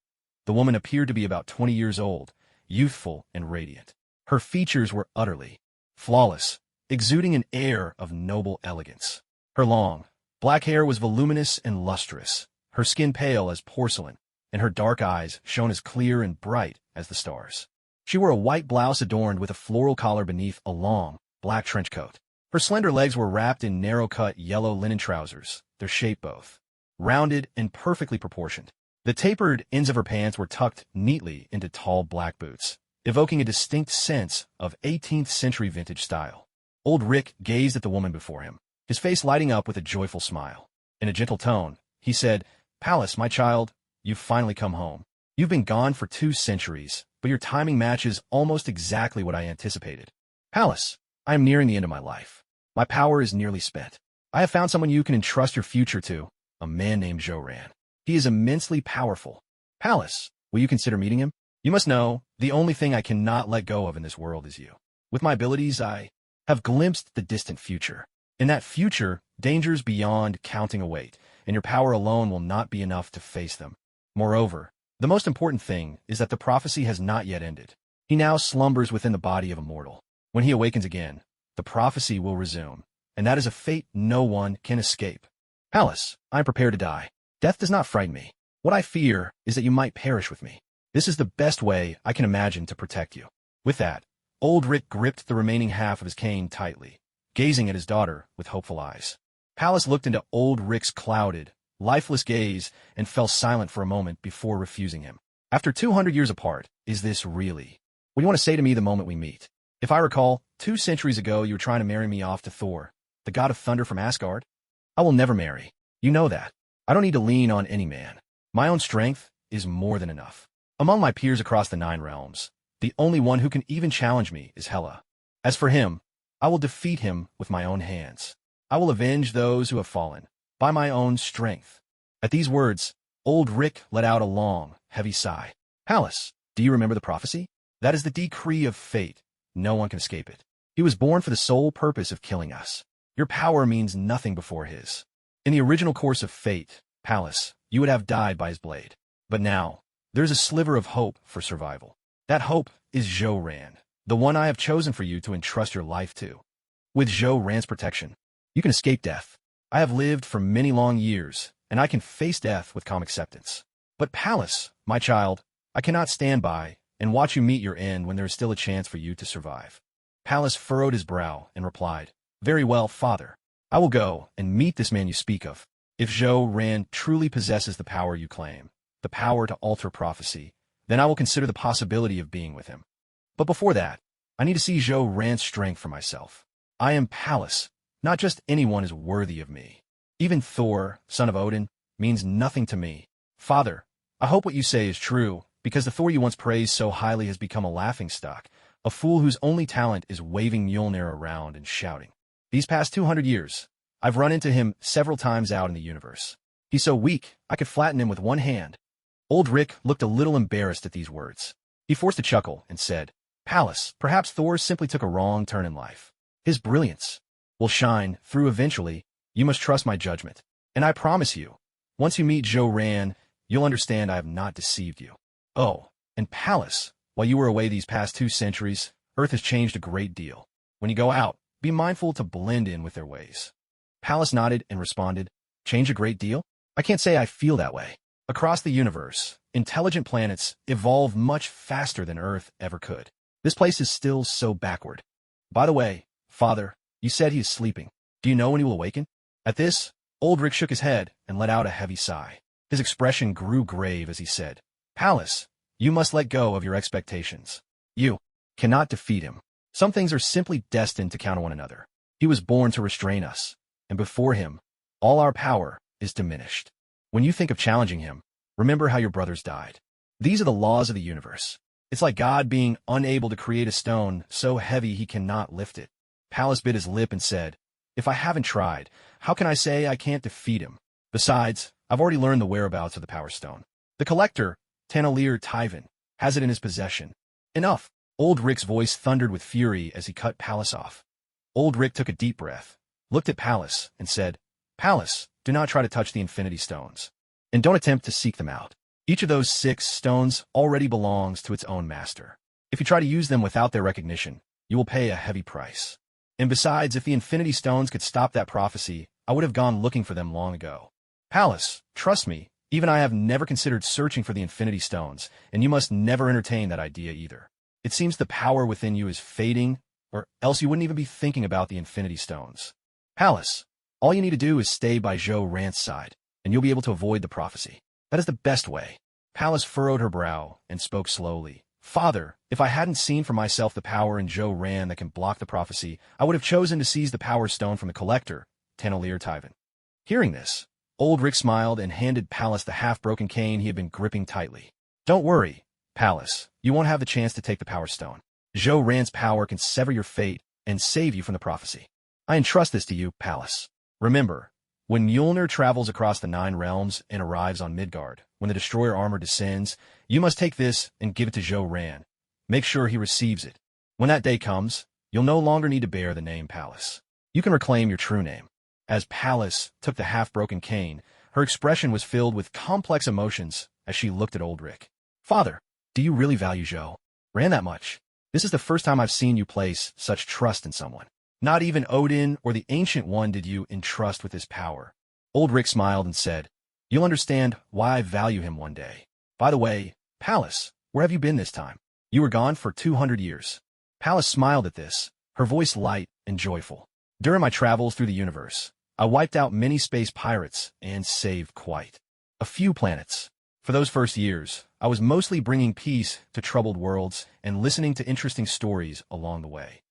The woman appeared to be about 20 years old, youthful and radiant. Her features were utterly flawless, exuding an air of noble elegance. Her long, black hair was voluminous and lustrous, her skin pale as porcelain, and her dark eyes shone as clear and bright as the stars. She wore a white blouse adorned with a floral collar beneath a long, black trench coat. Her slender legs were wrapped in narrow-cut yellow linen trousers, their shape both rounded and perfectly proportioned. The tapered ends of her pants were tucked neatly into tall black boots, evoking a distinct sense of 18th century vintage style. Old Rick gazed at the woman before him, his face lighting up with a joyful smile. In a gentle tone, he said, "Pallas, my child, you've finally come home. You've been gone for 2 centuries, but your timing matches almost exactly what I anticipated. Pallas, I am nearing the end of my life. My power is nearly spent. I have found someone you can entrust your future to, a man named Joran. He is immensely powerful. Pallas, will you consider meeting him? You must know, the only thing I cannot let go of in this world is you. With my abilities, I have glimpsed the distant future. In that future, dangers beyond counting await, and your power alone will not be enough to face them. Moreover, the most important thing is that the prophecy has not yet ended. He now slumbers within the body of a mortal. When he awakens again, the prophecy will resume, and that is a fate no one can escape. Pallas, I am prepared to die. Death does not frighten me. What I fear is that you might perish with me. This is the best way I can imagine to protect you." With that, old Rick gripped the remaining half of his cane tightly, gazing at his daughter with hopeful eyes. Pallas looked into old Rick's clouded, lifeless gaze and fell silent for a moment before refusing him. "After 200 years apart, is this really what you want to say to me the moment we meet? If I recall, 2 centuries ago you were trying to marry me off to Thor, the god of thunder from Asgard. I will never marry. You know that. I don't need to lean on any man. My own strength is more than enough. Among my peers across the 9 realms, the only one who can even challenge me is Hela. As for him, I will defeat him with my own hands. I will avenge those who have fallen, by my own strength." At these words, old Rick let out a long, heavy sigh. "Pallas, do you remember the prophecy? That is the decree of fate. No one can escape it. He was born for the sole purpose of killing us. Your power means nothing before his. In the original course of fate, Pallas, you would have died by his blade. But now, there's a sliver of hope for survival. That hope is Joran, the one I have chosen for you to entrust your life to. With Joran's protection, you can escape death. I have lived for many long years, and I can face death with calm acceptance. But Pallas, my child, I cannot stand by and watch you meet your end when there is still a chance for you to survive." Pallas furrowed his brow and replied, "Very well, father. I will go and meet this man you speak of. If Joran truly possesses the power you claim, the power to alter prophecy, then I will consider the possibility of being with him. But before that, I need to see Joran's strength for myself. I am Pallas. Not just anyone is worthy of me. Even Thor, son of Odin, means nothing to me. Father, I hope what you say is true, because the Thor you once praised so highly has become a laughingstock, a fool whose only talent is waving Mjolnir around and shouting. These past 200 years, I've run into him several times out in the universe. He's so weak, I could flatten him with one hand." Old Rick looked a little embarrassed at these words. He forced a chuckle and said, "Pallas, perhaps Thor simply took a wrong turn in life. His brilliance will shine through eventually. You must trust my judgment. And I promise you, once you meet Joran, you'll understand I have not deceived you. Oh, and Pallas, while you were away these past 2 centuries, Earth has changed a great deal. When you go out, be mindful to blend in with their ways." Pallas nodded and responded, "Change a great deal? I can't say I feel that way. Across the universe, intelligent planets evolve much faster than Earth ever could. This place is still so backward. By the way, father, you said he is sleeping. Do you know when he will awaken?" At this, old Rick shook his head and let out a heavy sigh. His expression grew grave as he said, "Pallas, you must let go of your expectations. You cannot defeat him. Some things are simply destined to counter one another. He was born to restrain us, and before him, all our power is diminished. When you think of challenging him, remember how your brothers died. These are the laws of the universe. It's like God being unable to create a stone so heavy he cannot lift it." Pallas bit his lip and said, "If I haven't tried, how can I say I can't defeat him? Besides, I've already learned the whereabouts of the Power Stone. The collector, Thanos, has it in his possession. Enough! Old Rick's voice thundered with fury as he cut Pallas off. Old Rick took a deep breath, looked at Pallas, and said, Pallas, do not try to touch the Infinity Stones. And don't attempt to seek them out. Each of those 6 stones already belongs to its own master. If you try to use them without their recognition, you will pay a heavy price. And besides, if the Infinity Stones could stop that prophecy, I would have gone looking for them long ago. Pallas, trust me, even I have never considered searching for the Infinity Stones, and you must never entertain that idea either. It seems the power within you is fading, or else you wouldn't even be thinking about the Infinity Stones. Pallas, all you need to do is stay by Rand's side, and you'll be able to avoid the prophecy. That is the best way. Pallas furrowed her brow and spoke slowly. Father, if I hadn't seen for myself the power in Rand that can block the prophecy, I would have chosen to seize the Power Stone from the collector, Thanos. Hearing this, Old Rick smiled and handed Pallas the half-broken cane he had been gripping tightly. Don't worry, Pallas, you won't have the chance to take the Power Stone. Rand's power can sever your fate and save you from the prophecy. I entrust this to you, Pallas. Remember, when Mjolnir travels across the 9 realms and arrives on Midgard, when the destroyer armor descends, you must take this and give it to Rand. Make sure he receives it. When that day comes, you'll no longer need to bear the name Pallas. You can reclaim your true name. As Pallas took the half-broken cane, her expression was filled with complex emotions as she looked at Old Rick. Father, do you really value Rand that much? This is the first time I've seen you place such trust in someone. Not even Odin or the Ancient One did you entrust with his power. Old Rick smiled and said, You'll understand why I value him one day. By the way, Pallas, where have you been this time? You were gone for 200 years. Pallas smiled at this, her voice light and joyful. During my travels through the universe, I wiped out many space pirates and saved quite a few planets. For those first years, I was mostly bringing peace to troubled worlds and listening to interesting stories along the way.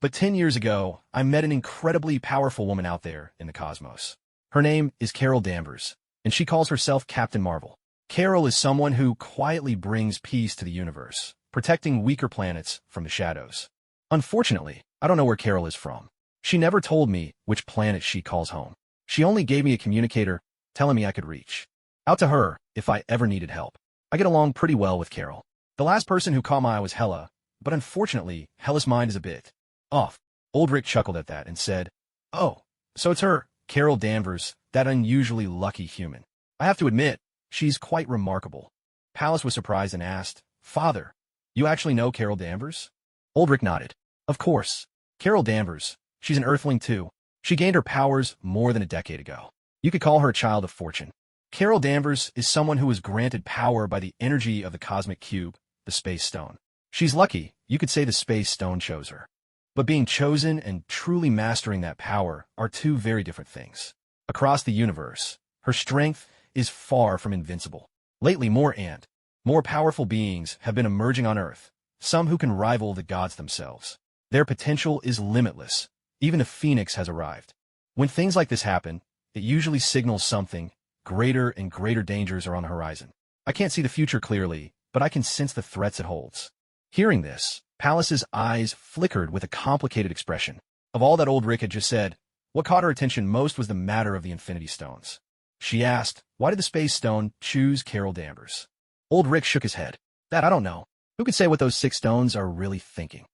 But 10 years ago, I met an incredibly powerful woman out there in the cosmos. Her name is Carol Danvers, and she calls herself Captain Marvel. Carol is someone who quietly brings peace to the universe, protecting weaker planets from the shadows. Unfortunately, I don't know where Carol is from. She never told me which planet she calls home. She only gave me a communicator, telling me I could reach out to her if I ever needed help. I get along pretty well with Carol. The last person who caught my eye was Hela, but unfortunately, Hela's mind is a bit off. Old Rick chuckled at that and said, Oh, so it's her, Carol Danvers, that unusually lucky human. I have to admit, she's quite remarkable. Pallas was surprised and asked, Father, you actually know Carol Danvers? Old Rick nodded. Of course. Carol Danvers, she's an Earthling too. She gained her powers more than a decade ago. You could call her a child of fortune. Carol Danvers is someone who was granted power by the energy of the cosmic cube, the Space Stone. She's lucky, you could say the Space Stone chose her. But being chosen and truly mastering that power are two very different things. Across the universe, her strength is far from invincible. Lately, more powerful beings have been emerging on Earth, some who can rival the gods themselves. Their potential is limitless. Even a phoenix has arrived. When things like this happen, it usually signals something. Greater and greater dangers are on the horizon. I can't see the future clearly, but I can sense the threats it holds. Hearing this, Pallas's eyes flickered with a complicated expression. Of all that Old Rick had just said, what caught her attention most was the matter of the Infinity Stones. She asked, why did the Space Stone choose Carol Danvers? Old Rick shook his head. That I don't know. Who could say what those 6 stones are really thinking?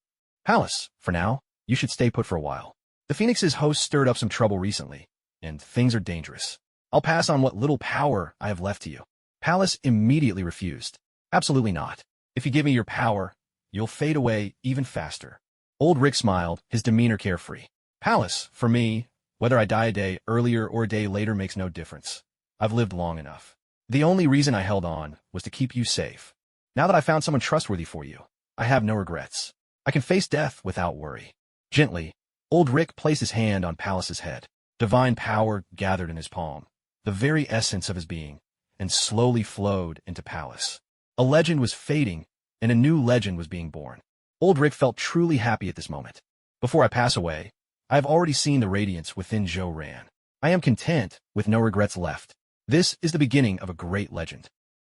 Pallas, for now, you should stay put for a while. The Phoenix's host stirred up some trouble recently, and things are dangerous. I'll pass on what little power I have left to you. Pallas immediately refused. Absolutely not. If you give me your power, you'll fade away even faster. Old Rick smiled, his demeanor carefree. Pallas, for me, whether I die a day earlier or a day later makes no difference. I've lived long enough. The only reason I held on was to keep you safe. Now that I found someone trustworthy for you, I have no regrets. I can face death without worry. Gently, Old Rick placed his hand on Pallas's head. Divine power gathered in his palm, the very essence of his being, and slowly flowed into Pallas. A legend was fading, and a new legend was being born. Old Rick felt truly happy at this moment. Before I pass away, I have already seen the radiance within Rand. I am content with no regrets left. This is the beginning of a great legend.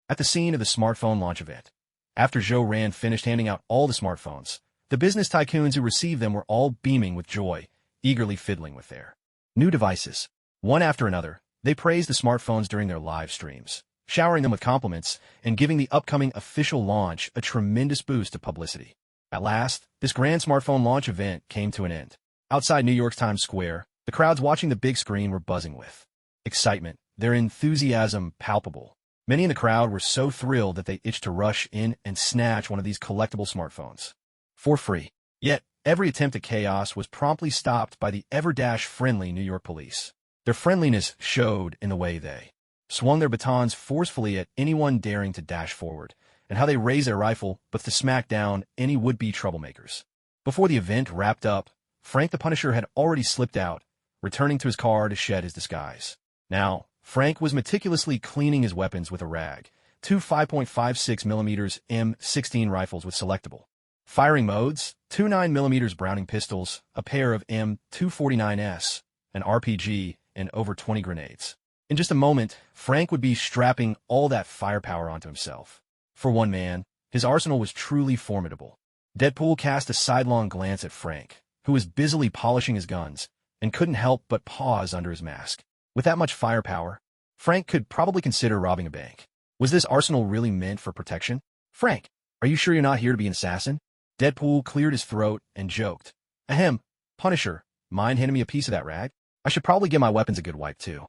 At the scene of the smartphone launch event, after Rand finished handing out all the smartphones, the business tycoons who received them were all beaming with joy, eagerly fiddling with their new devices. One after another, they praised the smartphones during their live streams, showering them with compliments and giving the upcoming official launch a tremendous boost of publicity. At last, this grand smartphone launch event came to an end. Outside New York's Times Square, the crowds watching the big screen were buzzing with excitement, their enthusiasm palpable. Many in the crowd were so thrilled that they itched to rush in and snatch one of these collectible smartphones for free. Yet, every attempt at chaos was promptly stopped by the ever-friendly New York police. Their friendliness showed in the way they swung their batons forcefully at anyone daring to dash forward, and how they raised their rifle but to smack down any would-be troublemakers. Before the event wrapped up, Frank the Punisher had already slipped out, returning to his car to shed his disguise. Now, Frank was meticulously cleaning his weapons with a rag, two 5.56mm M16 rifles with selectable firing modes, two 9mm Browning pistols, a pair of M249s, an RPG, and over 20 grenades. In just a moment, Frank would be strapping all that firepower onto himself. For one man, his arsenal was truly formidable. Deadpool cast a sidelong glance at Frank, who was busily polishing his guns, and couldn't help but pause under his mask. With that much firepower, Frank could probably consider robbing a bank. Was this arsenal really meant for protection? Frank, are you sure you're not here to be an assassin? Deadpool cleared his throat and joked. Ahem, Punisher, mind handing me a piece of that rag? I should probably give my weapons a good wipe too.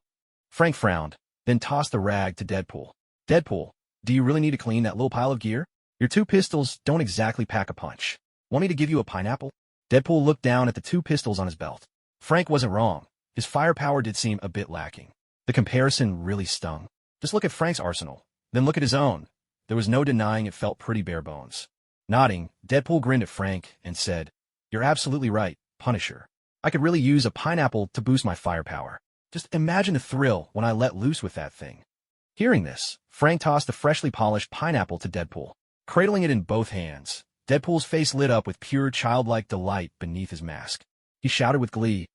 Frank frowned, then tossed the rag to Deadpool. Deadpool, do you really need to clean that little pile of gear? Your two pistols don't exactly pack a punch. Want me to give you a pineapple? Deadpool looked down at the two pistols on his belt. Frank wasn't wrong. His firepower did seem a bit lacking. The comparison really stung. Just look at Frank's arsenal, then look at his own. There was no denying it felt pretty bare bones. Nodding, Deadpool grinned at Frank and said, You're absolutely right, Punisher. I could really use a pineapple to boost my firepower. Just imagine the thrill when I let loose with that thing. Hearing this, Frank tossed the freshly polished pineapple to Deadpool. Cradling it in both hands, Deadpool's face lit up with pure childlike delight beneath his mask. He shouted with glee,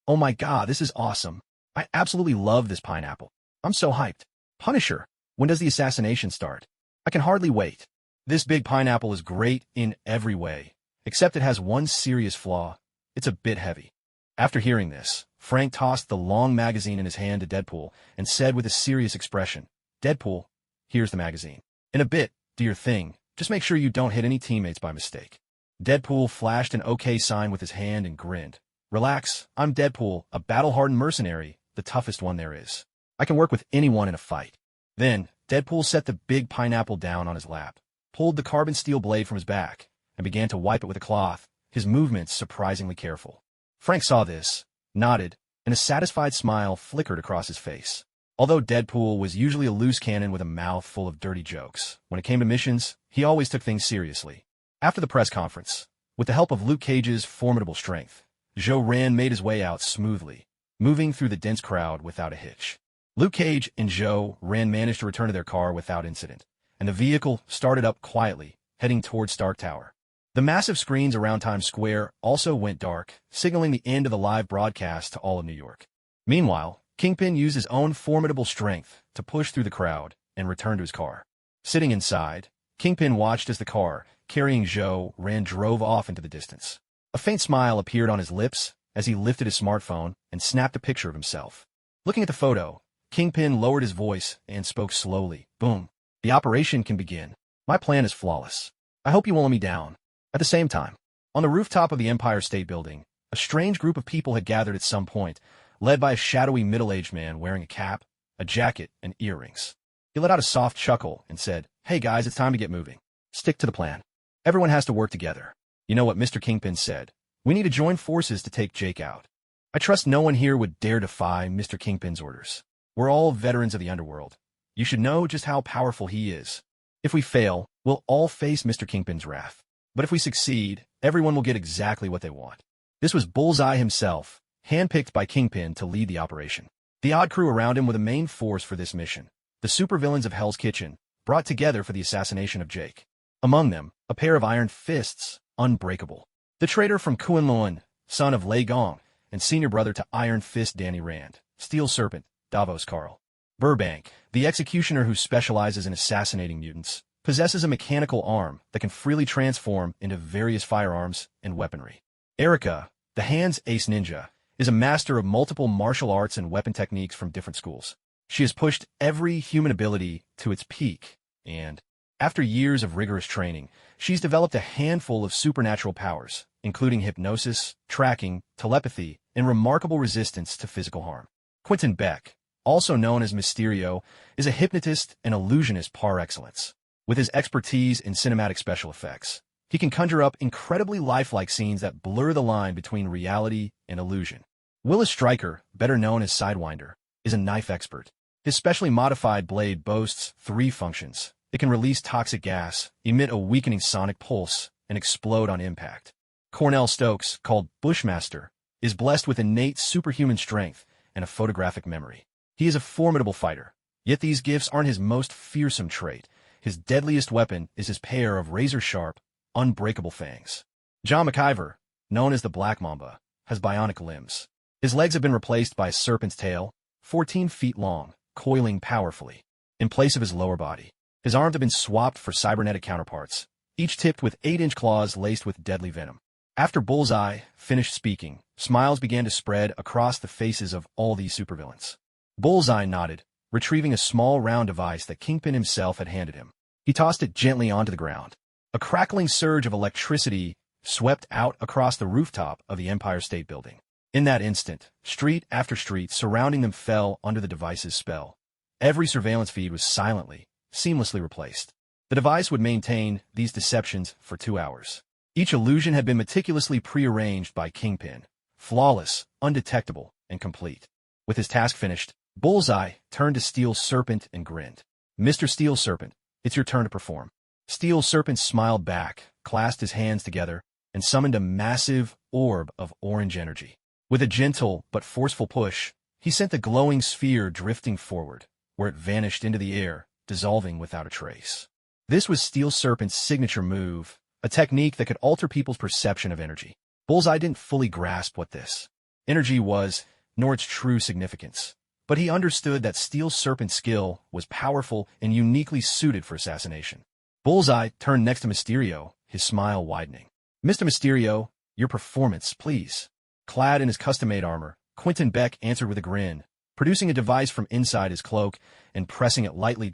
Oh my god, this is awesome. I absolutely love this pineapple. I'm so hyped. Punisher, when does the assassination start? I can hardly wait. This big pineapple is great in every way, except it has one serious flaw. It's a bit heavy. After hearing this, Frank tossed the long magazine in his hand to Deadpool and said with a serious expression, Deadpool, here's the magazine. In a bit, do your thing. Just make sure you don't hit any teammates by mistake. Deadpool flashed an OK sign with his hand and grinned. Relax, I'm Deadpool, a battle-hardened mercenary, the toughest one there is. I can work with anyone in a fight. Then, Deadpool set the big pineapple down on his lap, pulled the carbon steel blade from his back, and began to wipe it with a cloth, his movements surprisingly careful. Frank saw this, nodded, and a satisfied smile flickered across his face. Although Deadpool was usually a loose cannon with a mouth full of dirty jokes, when it came to missions, he always took things seriously. After the press conference, with the help of Luke Cage's formidable strength, S.H.I.E.L.D made his way out smoothly, moving through the dense crowd without a hitch. Luke Cage and S.H.I.E.L.D managed to return to their car without incident, and the vehicle started up quietly, heading toward Stark Tower. The massive screens around Times Square also went dark, signaling the end of the live broadcast to all of New York. Meanwhile, Kingpin used his own formidable strength to push through the crowd and return to his car. Sitting inside, Kingpin watched as the car, carrying S.H.I.E.L.D, drove off into the distance. A faint smile appeared on his lips as he lifted his smartphone and snapped a picture of himself. Looking at the photo, Kingpin lowered his voice and spoke slowly. Boom. The operation can begin. My plan is flawless. I hope you won't let me down. At the same time, on the rooftop of the Empire State Building, a strange group of people had gathered at some point, led by a shadowy middle-aged man wearing a cap, a jacket, and earrings. He let out a soft chuckle and said, Hey guys, it's time to get moving. Stick to the plan. Everyone has to work together. You know what Mr. Kingpin said. We need to join forces to take Jake out. I trust no one here would dare defy Mr. Kingpin's orders. We're all veterans of the underworld. You should know just how powerful he is. If we fail, we'll all face Mr. Kingpin's wrath. But if we succeed, everyone will get exactly what they want. This was Bullseye himself, handpicked by Kingpin to lead the operation. The odd crew around him were the main force for this mission. The supervillains of Hell's Kitchen, brought together for the assassination of Jake. Among them, a pair of iron fists, unbreakable. The traitor from Kunlun, son of Lei Gong, and senior brother to Iron Fist Danny Rand, Steel Serpent, Davos Karl. Burbank, the executioner who specializes in assassinating mutants, possesses a mechanical arm that can freely transform into various firearms and weaponry. Erica, the Hands Ace Ninja, is a master of multiple martial arts and weapon techniques from different schools. She has pushed every human ability to its peak, and, after years of rigorous training, she's developed a handful of supernatural powers, including hypnosis, tracking, telepathy, and remarkable resistance to physical harm. Quentin Beck, also known as Mysterio, is a hypnotist and illusionist par excellence. With his expertise in cinematic special effects, he can conjure up incredibly lifelike scenes that blur the line between reality and illusion. Willis Stryker, better known as Sidewinder, is a knife expert. His specially modified blade boasts 3 functions. It can release toxic gas, emit a weakening sonic pulse, and explode on impact. Cornell Stokes, called Bushmaster, is blessed with innate superhuman strength and a photographic memory. He is a formidable fighter, yet these gifts aren't his most fearsome trait. His deadliest weapon is his pair of razor-sharp, unbreakable fangs. John McIver, known as the Black Mamba, has bionic limbs. His legs have been replaced by a serpent's tail, 14 feet long, coiling powerfully. In place of his lower body, his arms have been swapped for cybernetic counterparts, each tipped with 8-inch claws laced with deadly venom. After Bullseye finished speaking, smiles began to spread across the faces of all these supervillains. Bullseye nodded, retrieving a small round device that Kingpin himself had handed him. He tossed it gently onto the ground. A crackling surge of electricity swept out across the rooftop of the Empire State Building. In that instant, street after street surrounding them fell under the device's spell. Every surveillance feed was seamlessly replaced. The device would maintain these deceptions for 2 hours. Each illusion had been meticulously prearranged by Kingpin, flawless, undetectable, and complete. With his task finished, Bullseye turned to Steel Serpent and grinned. "Mr. Steel Serpent, it's your turn to perform." Steel Serpent smiled back, clasped his hands together, and summoned a massive orb of orange energy. With a gentle but forceful push, he sent the glowing sphere drifting forward, where it vanished into the air, dissolving without a trace. This was Steel Serpent's signature move, a technique that could alter people's perception of energy. Bullseye didn't fully grasp what this energy was, nor its true significance, but he understood that Steel Serpent's skill was powerful and uniquely suited for assassination. Bullseye turned next to Mysterio, his smile widening. "Mr. Mysterio, your performance, please." Clad in his custom-made armor, Quentin Beck answered with a grin, producing a device from inside his cloak and pressing it lightly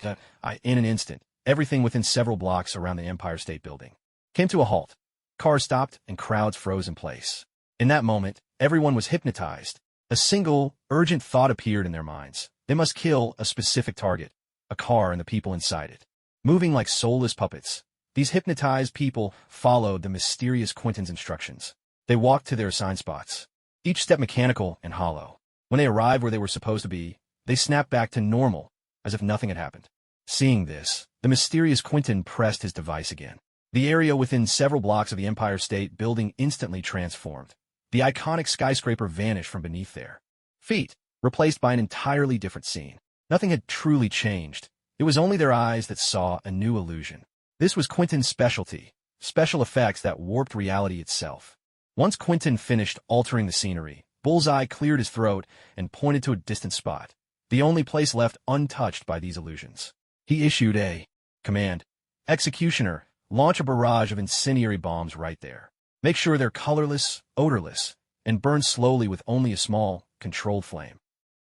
in an instant. Everything within several blocks around the Empire State Building came to a halt. Cars stopped and crowds froze in place. In that moment, everyone was hypnotized. A single, urgent thought appeared in their minds. They must kill a specific target, a car and the people inside it. Moving like soulless puppets, these hypnotized people followed the mysterious Quentin's instructions. They walked to their assigned spots, each step mechanical and hollow. When they arrived where they were supposed to be, they snapped back to normal, as if nothing had happened. Seeing this, the mysterious Quentin pressed his device again. The area within several blocks of the Empire State Building instantly transformed. The iconic skyscraper vanished from beneath their feet, replaced by an entirely different scene. Nothing had truly changed. It was only their eyes that saw a new illusion. This was Quentin's specialty, special effects that warped reality itself. Once Quentin finished altering the scenery, Bullseye cleared his throat and pointed to a distant spot, the only place left untouched by these illusions. He issued a command. "Executioner, launch a barrage of incendiary bombs right there. Make sure they're colorless, odorless, and burn slowly with only a small, controlled flame.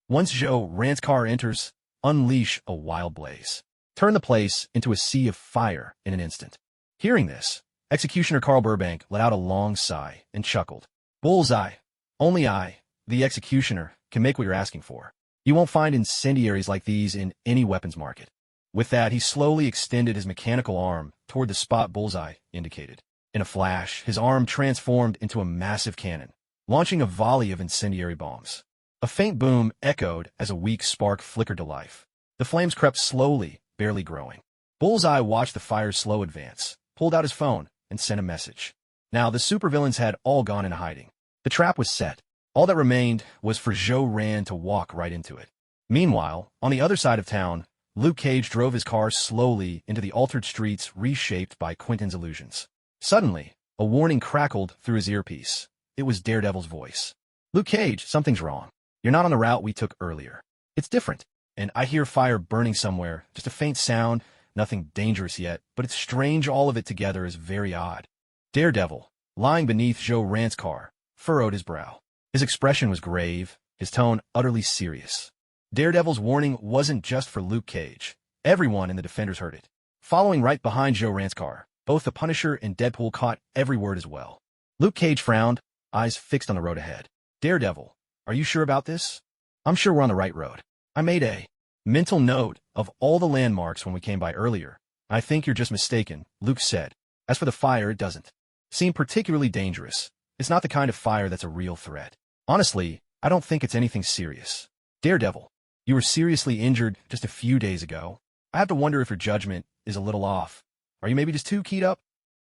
Once Joe Rant's car enters, unleash a wild blaze. Turn the place into a sea of fire in an instant." Hearing this, Executioner Carl Burbank let out a long sigh and chuckled. "Bullseye, only I, the Executioner, can make what you're asking for. You won't find incendiaries like these in any weapons market." With that, he slowly extended his mechanical arm toward the spot Bullseye indicated. In a flash, his arm transformed into a massive cannon, launching a volley of incendiary bombs. A faint boom echoed as a weak spark flickered to life. The flames crept slowly, barely growing. Bullseye watched the fire's slow advance, pulled out his phone, and sent a message. Now, the supervillains had all gone into hiding. The trap was set. All that remained was for Joe Rand to walk right into it. Meanwhile, on the other side of town, Luke Cage drove his car slowly into the altered streets reshaped by Quentin's illusions. Suddenly, a warning crackled through his earpiece. It was Daredevil's voice. "Luke Cage, something's wrong. You're not on the route we took earlier. It's different. And I hear fire burning somewhere, just a faint sound, nothing dangerous yet, but it's strange all of it together is very odd." Daredevil, lying beneath Joe Rant's car, furrowed his brow. His expression was grave, his tone utterly serious. Daredevil's warning wasn't just for Luke Cage. Everyone in the Defenders heard it. Following right behind Joe Rant's car, both the Punisher and Deadpool caught every word as well. Luke Cage frowned, eyes fixed on the road ahead. Daredevil, are you sure about this? I'm sure we're on the right road. I made a mental note of all the landmarks when we came by earlier. I think you're just mistaken, Luke said. As for the fire, it doesn't seem particularly dangerous. It's not the kind of fire that's a real threat. Honestly, I don't think it's anything serious. Daredevil, you were seriously injured just a few days ago. I have to wonder if your judgment is a little off. Are you maybe just too keyed up?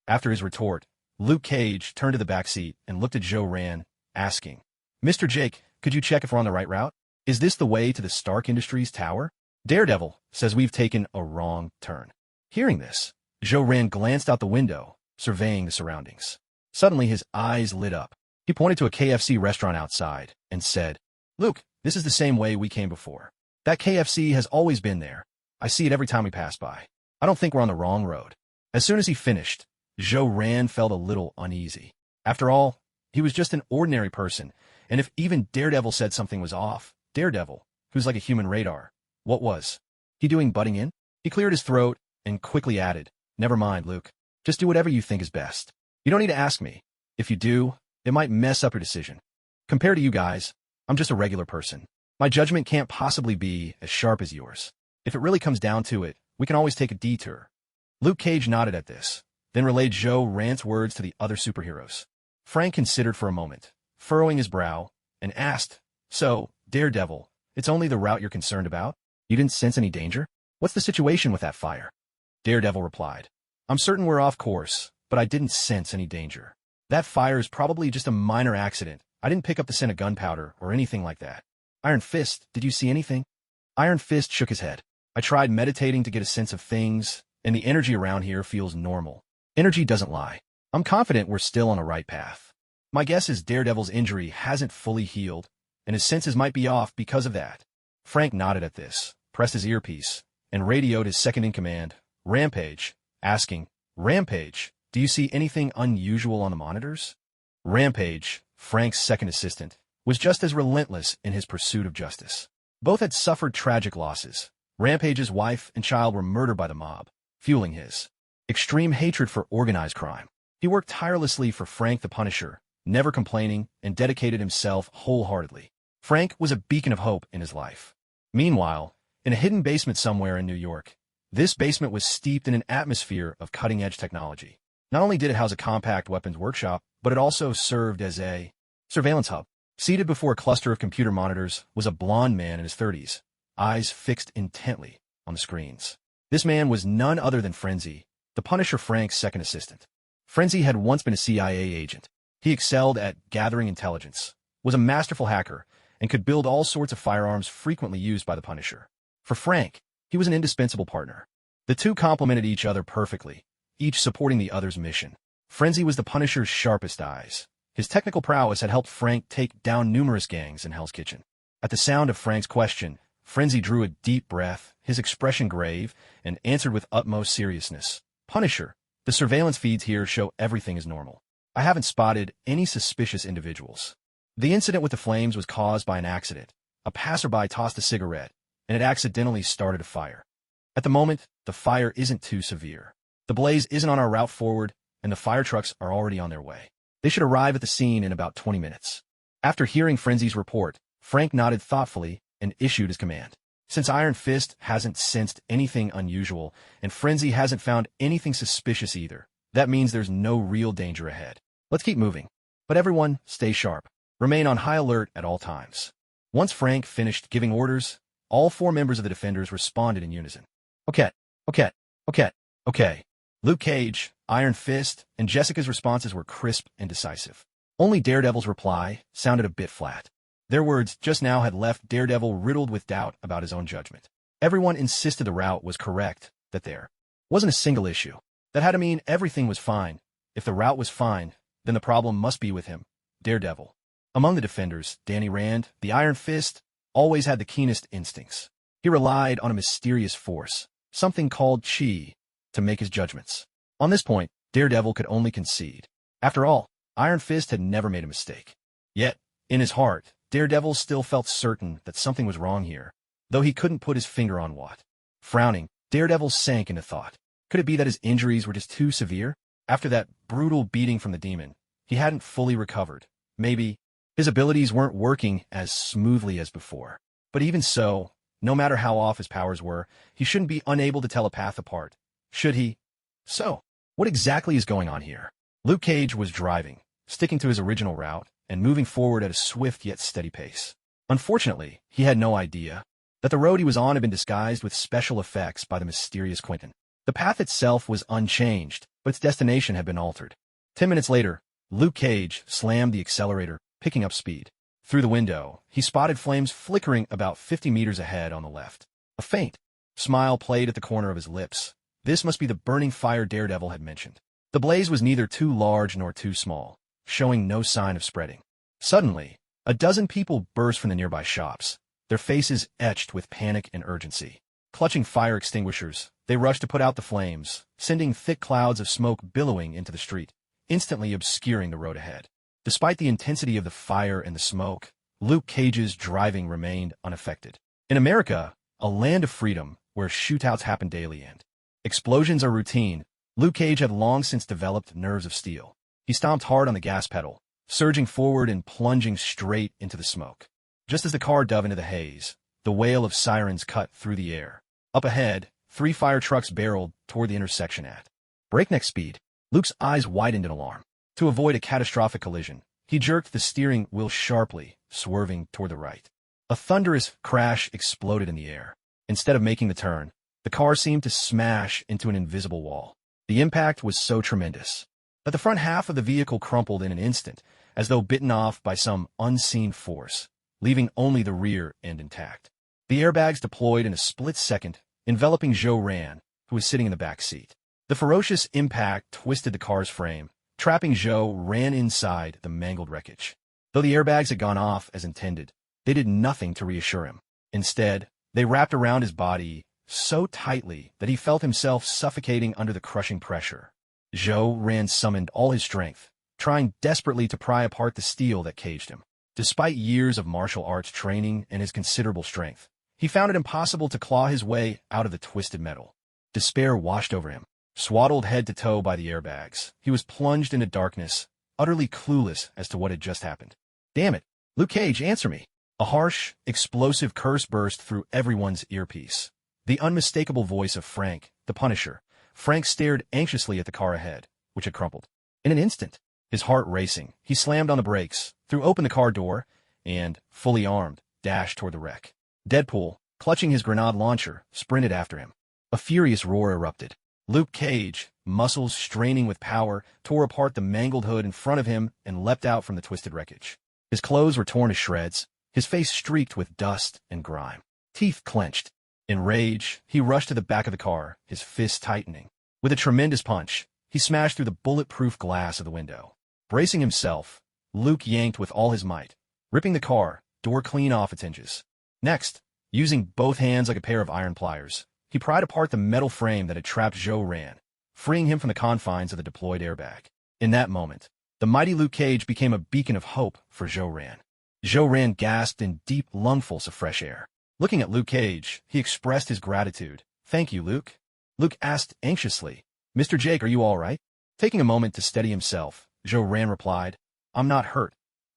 After his retort, Luke Cage turned to the back seat and looked at Joe Rand, asking, Mr. Jake, could you check if we're on the right route? Is this the way to the Stark Industries tower? Daredevil says we've taken a wrong turn. Hearing this, Joe Rand glanced out the window, surveying the surroundings. Suddenly, his eyes lit up. He pointed to a KFC restaurant outside and said, Luke, this is the same way we came before. That KFC has always been there. I see it every time we pass by. I don't think we're on the wrong road. As soon as he finished, Joe Rand felt a little uneasy. After all, he was just an ordinary person, and if even Daredevil said something was off, Daredevil, who's like a human radar, what was he doing butting in? He cleared his throat and quickly added, Never mind, Luke. Just do whatever you think is best. You don't need to ask me. If you do, it might mess up your decision. Compared to you guys, I'm just a regular person. My judgment can't possibly be as sharp as yours. If it really comes down to it, we can always take a detour. Luke Cage nodded at this, then relayed Joe Rand's words to the other superheroes. Frank considered for a moment, furrowing his brow, and asked, So, Daredevil, it's only the route you're concerned about? You didn't sense any danger? What's the situation with that fire? Daredevil replied, I'm certain we're off course, but I didn't sense any danger. That fire is probably just a minor accident. I didn't pick up the scent of gunpowder or anything like that. Iron Fist, did you see anything? Iron Fist shook his head. I tried meditating to get a sense of things, and the energy around here feels normal. Energy doesn't lie. I'm confident we're still on the right path. My guess is Daredevil's injury hasn't fully healed, and his senses might be off because of that. Frank nodded at this, pressed his earpiece, and radioed his second-in-command, Rampage, asking, Rampage, do you see anything unusual on the monitors? Rampage, Frank's second assistant, was just as relentless in his pursuit of justice. Both had suffered tragic losses. Rampage's wife and child were murdered by the mob, fueling his extreme hatred for organized crime. He worked tirelessly for Frank the Punisher, never complaining, and dedicated himself wholeheartedly. Frank was a beacon of hope in his life. Meanwhile, in a hidden basement somewhere in New York, this basement was steeped in an atmosphere of cutting-edge technology. Not only did it house a compact weapons workshop, but it also served as a surveillance hub. Seated before a cluster of computer monitors was a blond man in his 30s, eyes fixed intently on the screens. This man was none other than Frenzy, the Punisher Frank's second assistant. Frenzy had once been a CIA agent. He excelled at gathering intelligence, was a masterful hacker, and could build all sorts of firearms frequently used by the Punisher. For Frank, he was an indispensable partner. The two complemented each other perfectly, each supporting the other's mission. Frenzy was the Punisher's sharpest eyes. His technical prowess had helped Frank take down numerous gangs in Hell's Kitchen. At the sound of Frank's question, Frenzy drew a deep breath, his expression grave, and answered with utmost seriousness. Punisher, the surveillance feeds here show everything is normal. I haven't spotted any suspicious individuals. The incident with the flames was caused by an accident. A passerby tossed a cigarette, and it accidentally started a fire. At the moment, the fire isn't too severe. The blaze isn't on our route forward, and the fire trucks are already on their way. They should arrive at the scene in about 20 minutes. After hearing Frenzy's report, Frank nodded thoughtfully and issued his command. Since Iron Fist hasn't sensed anything unusual, and Frenzy hasn't found anything suspicious either, that means there's no real danger ahead. Let's keep moving. But everyone, stay sharp. Remain on high alert at all times. Once Frank finished giving orders, all four members of the Defenders responded in unison. Okay. Luke Cage, Iron Fist, and Jessica's responses were crisp and decisive. Only Daredevil's reply sounded a bit flat. Their words just now had left Daredevil riddled with doubt about his own judgment. Everyone insisted the route was correct, that there wasn't a single issue. That had to mean everything was fine. If the route was fine, then the problem must be with him, Daredevil. Among the Defenders, Danny Rand, the Iron Fist, always had the keenest instincts. He relied on a mysterious force, something called S.H.I.E.L.D, to make his judgments. On this point, Daredevil could only concede. After all, Iron Fist had never made a mistake. Yet, in his heart, Daredevil still felt certain that something was wrong here. though he couldn't put his finger on what. Frowning, Daredevil sank into thought. Could it be that his injuries were just too severe? After that brutal beating from the demon, he hadn't fully recovered. Maybe his abilities weren't working as smoothly as before. But even so, no matter how off his powers were, he shouldn't be unable to tell a path apart. Should he? So, what exactly is going on here? Luke Cage was driving, sticking to his original route, and moving forward at a swift yet steady pace. Unfortunately, he had no idea that the road he was on had been disguised with special effects by the mysterious Kingpin. The path itself was unchanged, but its destination had been altered. 10 minutes later, Luke Cage slammed the accelerator, picking up speed. Through the window, he spotted flames flickering about 50 meters ahead on the left. A faint smile played at the corner of his lips. This must be the burning fire Daredevil had mentioned. The blaze was neither too large nor too small, showing no sign of spreading. Suddenly, a dozen people burst from the nearby shops, their faces etched with panic and urgency. Clutching fire extinguishers, they rushed to put out the flames, sending thick clouds of smoke billowing into the street, instantly obscuring the road ahead. Despite the intensity of the fire and the smoke, Luke Cage's driving remained unaffected. In America, a land of freedom where shootouts happen daily and explosions are routine, Luke Cage had long since developed nerves of steel. He stomped hard on the gas pedal, surging forward and plunging straight into the smoke. Just as the car dove into the haze, the wail of sirens cut through the air. Up ahead, 3 fire trucks barreled toward the intersection at breakneck speed. Luke's eyes widened in alarm. To avoid a catastrophic collision, he jerked the steering wheel sharply, swerving toward the right. A thunderous crash exploded in the air. Instead of making the turn, the car seemed to smash into an invisible wall. The impact was so tremendous that the front half of the vehicle crumpled in an instant, as though bitten off by some unseen force, leaving only the rear end intact. The airbags deployed in a split second, enveloping Joe Rand, who was sitting in the back seat. The ferocious impact twisted the car's frame, trapping Joe Rand inside the mangled wreckage. Though the airbags had gone off as intended, they did nothing to reassure him. Instead, they wrapped around his body so tightly that he felt himself suffocating under the crushing pressure. Joe Rand summoned all his strength, trying desperately to pry apart the steel that caged him. Despite years of martial arts training and his considerable strength, he found it impossible to claw his way out of the twisted metal. Despair washed over him. Swaddled head to toe by the airbags, he was plunged into darkness, utterly clueless as to what had just happened. Damn it! Luke Cage, answer me! A harsh, explosive curse burst through everyone's earpiece. The unmistakable voice of Frank, the Punisher. Frank stared anxiously at the car ahead, which had crumpled. In an instant, his heart racing, he slammed on the brakes, threw open the car door, and, fully armed, dashed toward the wreck. Deadpool, clutching his grenade launcher, sprinted after him. A furious roar erupted. Luke Cage, muscles straining with power, tore apart the mangled hood in front of him and leapt out from the twisted wreckage. His clothes were torn to shreds, his face streaked with dust and grime. Teeth clenched. In rage, he rushed to the back of the car, his fists tightening. With a tremendous punch, he smashed through the bulletproof glass of the window. Bracing himself, Luke yanked with all his might, ripping the car door clean off its hinges. Next, using both hands like a pair of iron pliers, he pried apart the metal frame that had trapped Joe Rand, freeing him from the confines of the deployed airbag. In that moment, the mighty Luke Cage became a beacon of hope for Joe Rand. Joe Rand gasped in deep lungfuls of fresh air. Looking at Luke Cage, he expressed his gratitude. "Thank you, Luke." Luke asked anxiously, "Mr. Jake, are you all right?" Taking a moment to steady himself, Joe Rand replied, "I'm not hurt.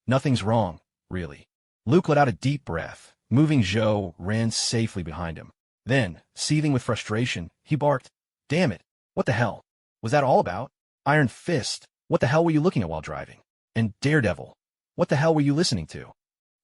Nothing's wrong, really." Luke let out a deep breath, moving Joe Rand safely behind him. Then, seething with frustration, he barked, "Damn it! What the hell was that all about? Iron Fist, what the hell were you looking at while driving? And Daredevil, what the hell were you listening to?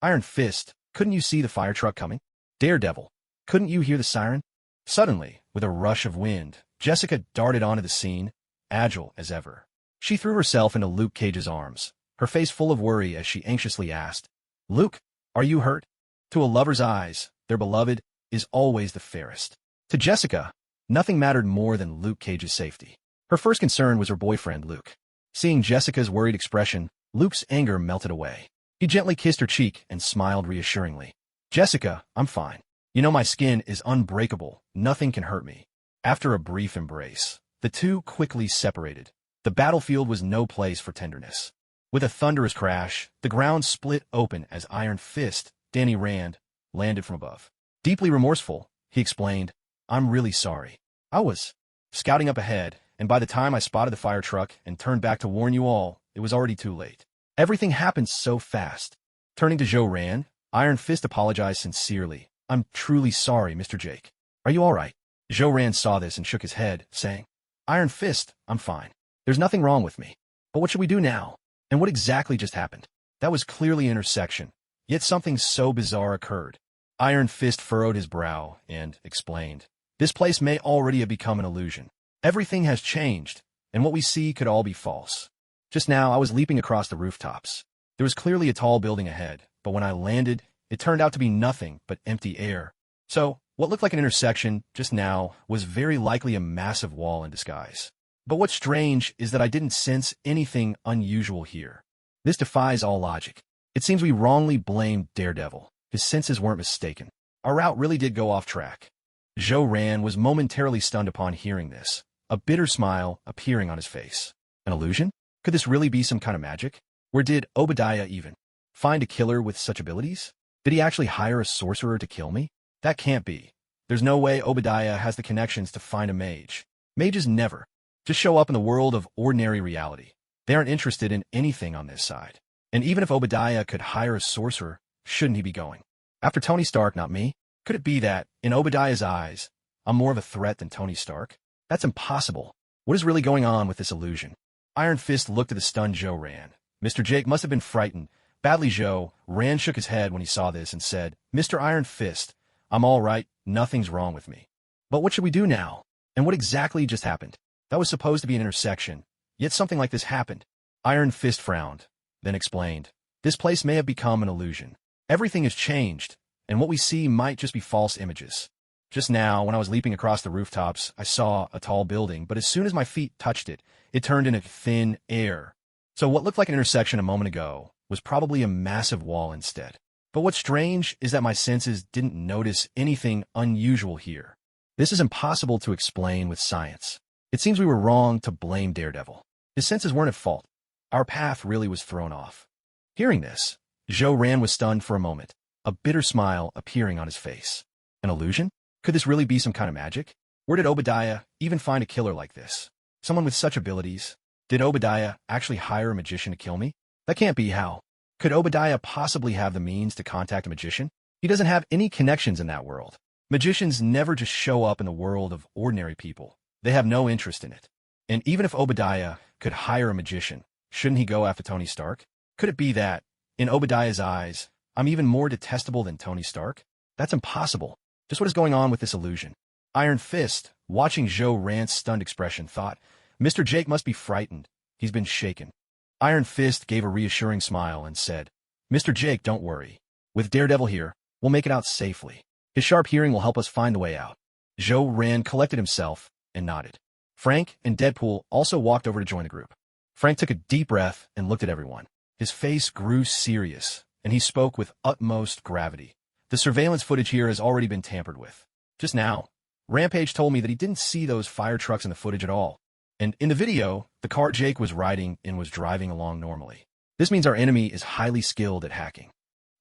Iron Fist, couldn't you see the fire truck coming? Daredevil, couldn't you hear the siren?" Suddenly, with a rush of wind, Jessica darted onto the scene, agile as ever. She threw herself into Luke Cage's arms, her face full of worry as she anxiously asked, "Luke, are you hurt?" To a lover's eyes, their beloved is always the fairest. To Jessica, nothing mattered more than Luke Cage's safety. Her first concern was her boyfriend, Luke. Seeing Jessica's worried expression, Luke's anger melted away. He gently kissed her cheek and smiled reassuringly. "Jessica, I'm fine. You know my skin is unbreakable. Nothing can hurt me." After a brief embrace, the two quickly separated. The battlefield was no place for tenderness. With a thunderous crash, the ground split open as Iron Fist, Danny Rand, landed from above. Deeply remorseful, he explained, "I'm really sorry. I was scouting up ahead, and by the time I spotted the fire truck and turned back to warn you all, it was already too late. Everything happened so fast." Turning to Zhou Ran, Iron Fist apologized sincerely. "I'm truly sorry, Mr. Jake. Are you all right?" Zhou Ran saw this and shook his head, saying, "Iron Fist, I'm fine. There's nothing wrong with me. But what should we do now? And what exactly just happened?" That was clearly an intersection, yet something so bizarre occurred. Iron Fist furrowed his brow and explained, "This place may already have become an illusion. Everything has changed, and what we see could all be false. Just now, I was leaping across the rooftops. There was clearly a tall building ahead, but when I landed, it turned out to be nothing but empty air. So, what looked like an intersection just now was very likely a massive wall in disguise. But what's strange is that I didn't sense anything unusual here. This defies all logic. It seems we wrongly blamed Daredevil. His senses weren't mistaken. Our route really did go off track." Zhou Ran was momentarily stunned upon hearing this, a bitter smile appearing on his face. An illusion? Could this really be some kind of magic? Where did Obadiah even find a killer with such abilities? Did he actually hire a sorcerer to kill me? That can't be. There's no way Obadiah has the connections to find a mage. Mages never just show up in the world of ordinary reality. They aren't interested in anything on this side. And even if Obadiah could hire a sorcerer, shouldn't he be going after Tony Stark, not me? Could it be that, in Obadiah's eyes, I'm more of a threat than Tony Stark? That's impossible. What is really going on with this illusion? Iron Fist looked at the stunned Zhou Ran. Mr. Jake must have been frightened. Badly. Zhou Ran shook his head when he saw this and said, "Mr. Iron Fist, I'm all right. Nothing's wrong with me. But what should we do now? And what exactly just happened? That was supposed to be an intersection, yet something like this happened." Iron Fist frowned, then explained, "This place may have become an illusion. Everything has changed, and what we see might just be false images. Just now, when I was leaping across the rooftops, I saw a tall building, but as soon as my feet touched it, it turned into thin air. So what looked like an intersection a moment ago was probably a massive wall instead. But what's strange is that my senses didn't notice anything unusual here. This is impossible to explain with science. It seems we were wrong to blame Daredevil. His senses weren't at fault. Our path really was thrown off." Hearing this, Zhou Ran was stunned for a moment, a bitter smile appearing on his face. An illusion? Could this really be some kind of magic? Where did Obadiah even find a killer like this? Someone with such abilities? Did Obadiah actually hire a magician to kill me? That can't be. How could Obadiah possibly have the means to contact a magician? He doesn't have any connections in that world. Magicians never just show up in the world of ordinary people. They have no interest in it. And even if Obadiah could hire a magician, shouldn't he go after Tony Stark? Could it be that, in Obadiah's eyes, I'm even more detestable than Tony Stark? That's impossible. Just what is going on with this illusion? Iron Fist, watching Zhou Ran's stunned expression, thought, "Mr. Jake must be frightened. He's been shaken." Iron Fist gave a reassuring smile and said, "Mr. Jake, don't worry. With Daredevil here, we'll make it out safely. His sharp hearing will help us find the way out." Zhou Ran collected himself and nodded. Frank and Deadpool also walked over to join the group. Frank took a deep breath and looked at everyone. His face grew serious, and he spoke with utmost gravity. "The surveillance footage here has already been tampered with. Just now, Rampage told me that he didn't see those fire trucks in the footage at all. And in the video, the car Jake was riding in was driving along normally. This means our enemy is highly skilled at hacking.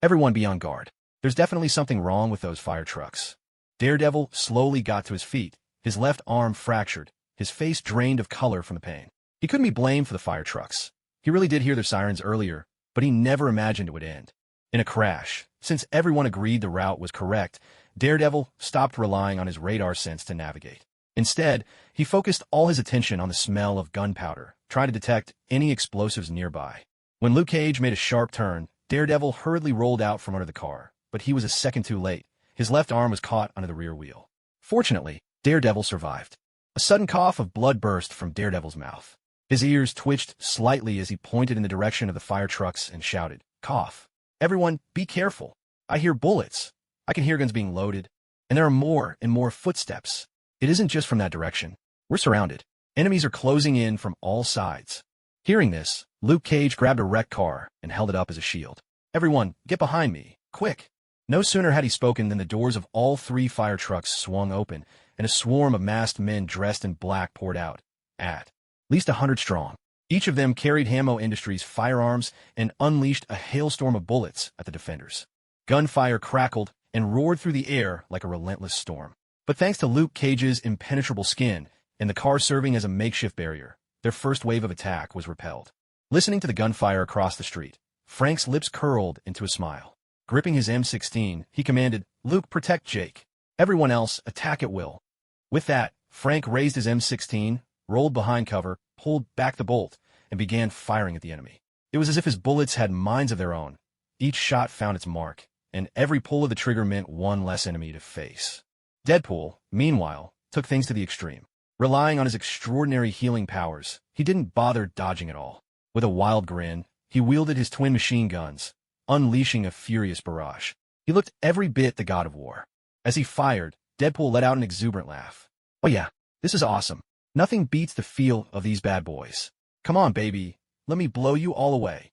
Everyone be on guard. There's definitely something wrong with those fire trucks." Daredevil slowly got to his feet, his left arm fractured, his face drained of color from the pain. He couldn't be blamed for the fire trucks. He really did hear their sirens earlier, but he never imagined it would end in a crash. Since everyone agreed the route was correct, Daredevil stopped relying on his radar sense to navigate. Instead, he focused all his attention on the smell of gunpowder, trying to detect any explosives nearby. When Luke Cage made a sharp turn, Daredevil hurriedly rolled out from under the car, but he was a second too late. His left arm was caught under the rear wheel. Fortunately, Daredevil survived. A sudden cough of blood burst from Daredevil's mouth. His ears twitched slightly as he pointed in the direction of the fire trucks and shouted, "Cough. Everyone, be careful. I hear bullets. I can hear guns being loaded. And there are more and more footsteps. It isn't just from that direction. We're surrounded. Enemies are closing in from all sides." Hearing this, Luke Cage grabbed a wrecked car and held it up as a shield. "Everyone, get behind me, quick." No sooner had he spoken than the doors of all 3 fire trucks swung open, and a swarm of masked men dressed in black poured out, at least 100 strong. Each of them carried Hamo Industries firearms and unleashed a hailstorm of bullets at the defenders. Gunfire crackled, and roared through the air like a relentless storm. But thanks to Luke Cage's impenetrable skin and the car serving as a makeshift barrier, their first wave of attack was repelled. Listening to the gunfire across the street, Frank's lips curled into a smile. Gripping his M16, he commanded, "Luke, protect Jake. Everyone else, attack at will." With that, Frank raised his M16, rolled behind cover, pulled back the bolt, and began firing at the enemy. It was as if his bullets had minds of their own. Each shot found its mark, and every pull of the trigger meant one less enemy to face. Deadpool, meanwhile, took things to the extreme. Relying on his extraordinary healing powers, he didn't bother dodging at all. With a wild grin, he wielded his twin machine guns, unleashing a furious barrage. He looked every bit the god of war. As he fired, Deadpool let out an exuberant laugh. "Oh yeah, this is awesome. Nothing beats the feel of these bad boys. Come on, baby, let me blow you all away."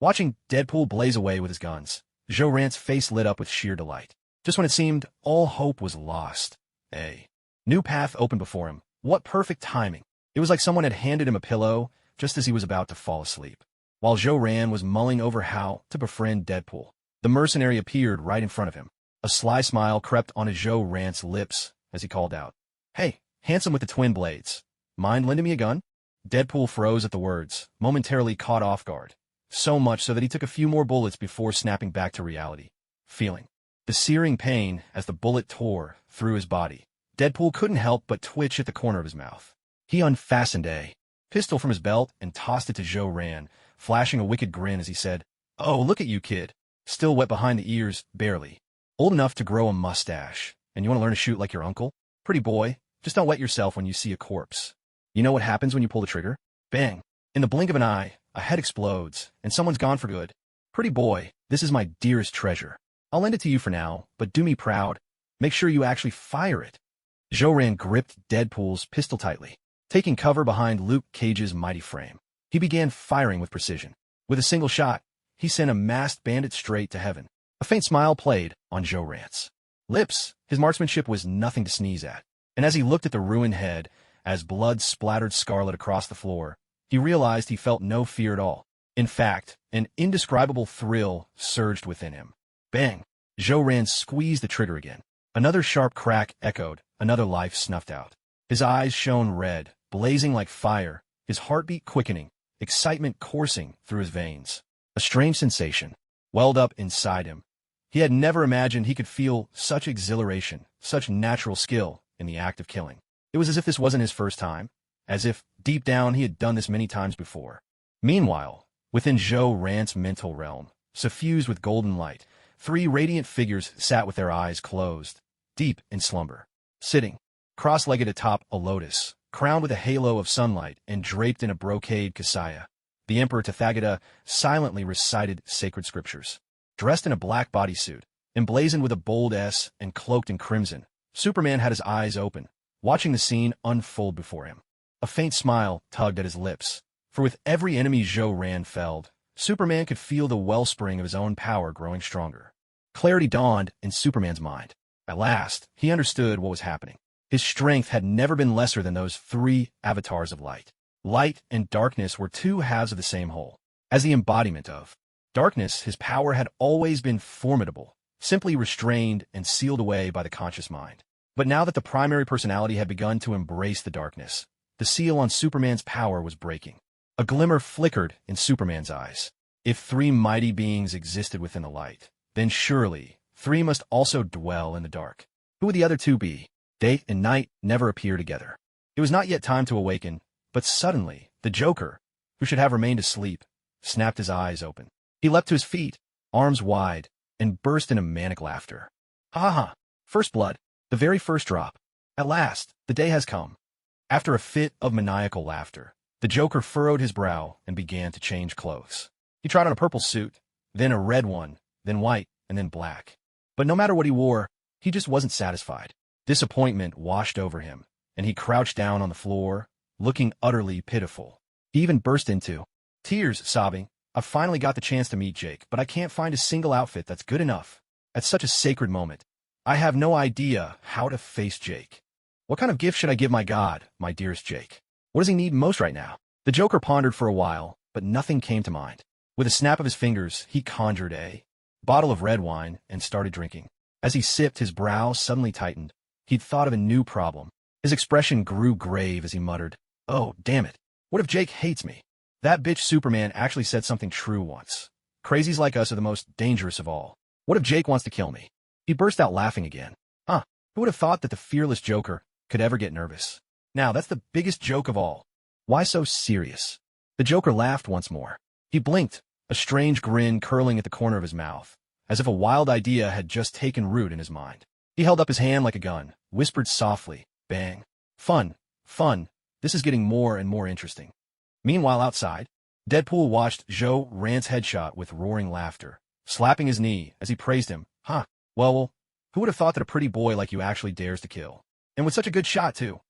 Watching Deadpool blaze away with his guns, Jo-Rant's face lit up with sheer delight. Just when it seemed all hope was lost, a new path opened before him. What perfect timing. It was like someone had handed him a pillow just as he was about to fall asleep. While Jo-Rant was mulling over how to befriend Deadpool, the mercenary appeared right in front of him. A sly smile crept onto Jo-Rant's lips as he called out, "Hey, handsome with the twin blades. Mind lending me a gun?" Deadpool froze at the words, momentarily caught off guard. So much so that he took a few more bullets before snapping back to reality. Feeling the searing pain as the bullet tore through his body, Deadpool couldn't help but twitch at the corner of his mouth. He unfastened a pistol from his belt and tossed it to Jo-Rant, flashing a wicked grin as he said, "Oh, look at you, kid. Still wet behind the ears, barely. Old enough to grow a mustache. And you want to learn to shoot like your uncle? Pretty boy, just don't wet yourself when you see a corpse. You know what happens when you pull the trigger? Bang. In the blink of an eye, a head explodes, and someone's gone for good. Pretty boy, this is my dearest treasure. I'll lend it to you for now, but do me proud. Make sure you actually fire it." Jo-Rant gripped Deadpool's pistol tightly, taking cover behind Luke Cage's mighty frame. He began firing with precision. With a single shot, he sent a masked bandit straight to heaven. A faint smile played on Jo-Rant's lips. His marksmanship was nothing to sneeze at. And as he looked at the ruined head, as blood splattered scarlet across the floor, he realized he felt no fear at all. In fact, an indescribable thrill surged within him. Bang! Jo-Rant squeezed the trigger again. Another sharp crack echoed, another life snuffed out. His eyes shone red, blazing like fire, his heartbeat quickening, excitement coursing through his veins. A strange sensation welled up inside him. He had never imagined he could feel such exhilaration, such natural skill in the act of killing. It was as if this wasn't his first time, as if, deep down, he had done this many times before. Meanwhile, within Jo-Rant's mental realm, suffused with golden light, three radiant figures sat with their eyes closed, deep in slumber. Sitting, cross-legged atop a lotus, crowned with a halo of sunlight and draped in a brocade kasaya, the Emperor Tathagata silently recited sacred scriptures. Dressed in a black bodysuit, emblazoned with a bold S and cloaked in crimson, Superman had his eyes open, watching the scene unfold before him. A faint smile tugged at his lips, for with every enemy Jo-Rant felled, Superman could feel the wellspring of his own power growing stronger. Clarity dawned in Superman's mind. At last, he understood what was happening. His strength had never been lesser than those three avatars of light. Light and darkness were two halves of the same whole. As the embodiment of darkness, his power had always been formidable, simply restrained and sealed away by the conscious mind. But now that the primary personality had begun to embrace the darkness, the seal on Superman's power was breaking. A glimmer flickered in Superman's eyes. If three mighty beings existed within the light, then surely three must also dwell in the dark. Who would the other two be? Day and night never appear together. It was not yet time to awaken, but suddenly, the Joker, who should have remained asleep, snapped his eyes open. He leapt to his feet, arms wide, and burst into manic laughter. Ha ha! First blood, the very first drop. At last, the day has come. After a fit of maniacal laughter, the Joker furrowed his brow and began to change clothes. He tried on a purple suit, then a red one, then white, and then black. But no matter what he wore, he just wasn't satisfied. Disappointment washed over him, and he crouched down on the floor, looking utterly pitiful. He even burst into tears, sobbing, "I've finally got the chance to meet Jake, but I can't find a single outfit that's good enough. At such a sacred moment, I have no idea how to face Jake. What kind of gift should I give my God, my dearest Jake? What does he need most right now?" The Joker pondered for a while, but nothing came to mind. With a snap of his fingers, he conjured a bottle of red wine and started drinking. As he sipped, his brow suddenly tightened. He'd thought of a new problem. His expression grew grave as he muttered, "Oh, damn it. What if Jake hates me? That bitch Superman actually said something true once. Crazies like us are the most dangerous of all. What if Jake wants to kill me?" He burst out laughing again. Who would have thought that the fearless Joker could ever get nervous? Now, that's the biggest joke of all. Why so serious? The Joker laughed once more. He blinked, a strange grin curling at the corner of his mouth, as if a wild idea had just taken root in his mind. He held up his hand like a gun, whispered softly, "Bang. Fun, fun. This is getting more and more interesting." Meanwhile, outside, Deadpool watched Joe Rand's headshot with roaring laughter, slapping his knee as he praised him. Well, who would have thought that a pretty boy like you actually dares to kill? And with such a good shot, too.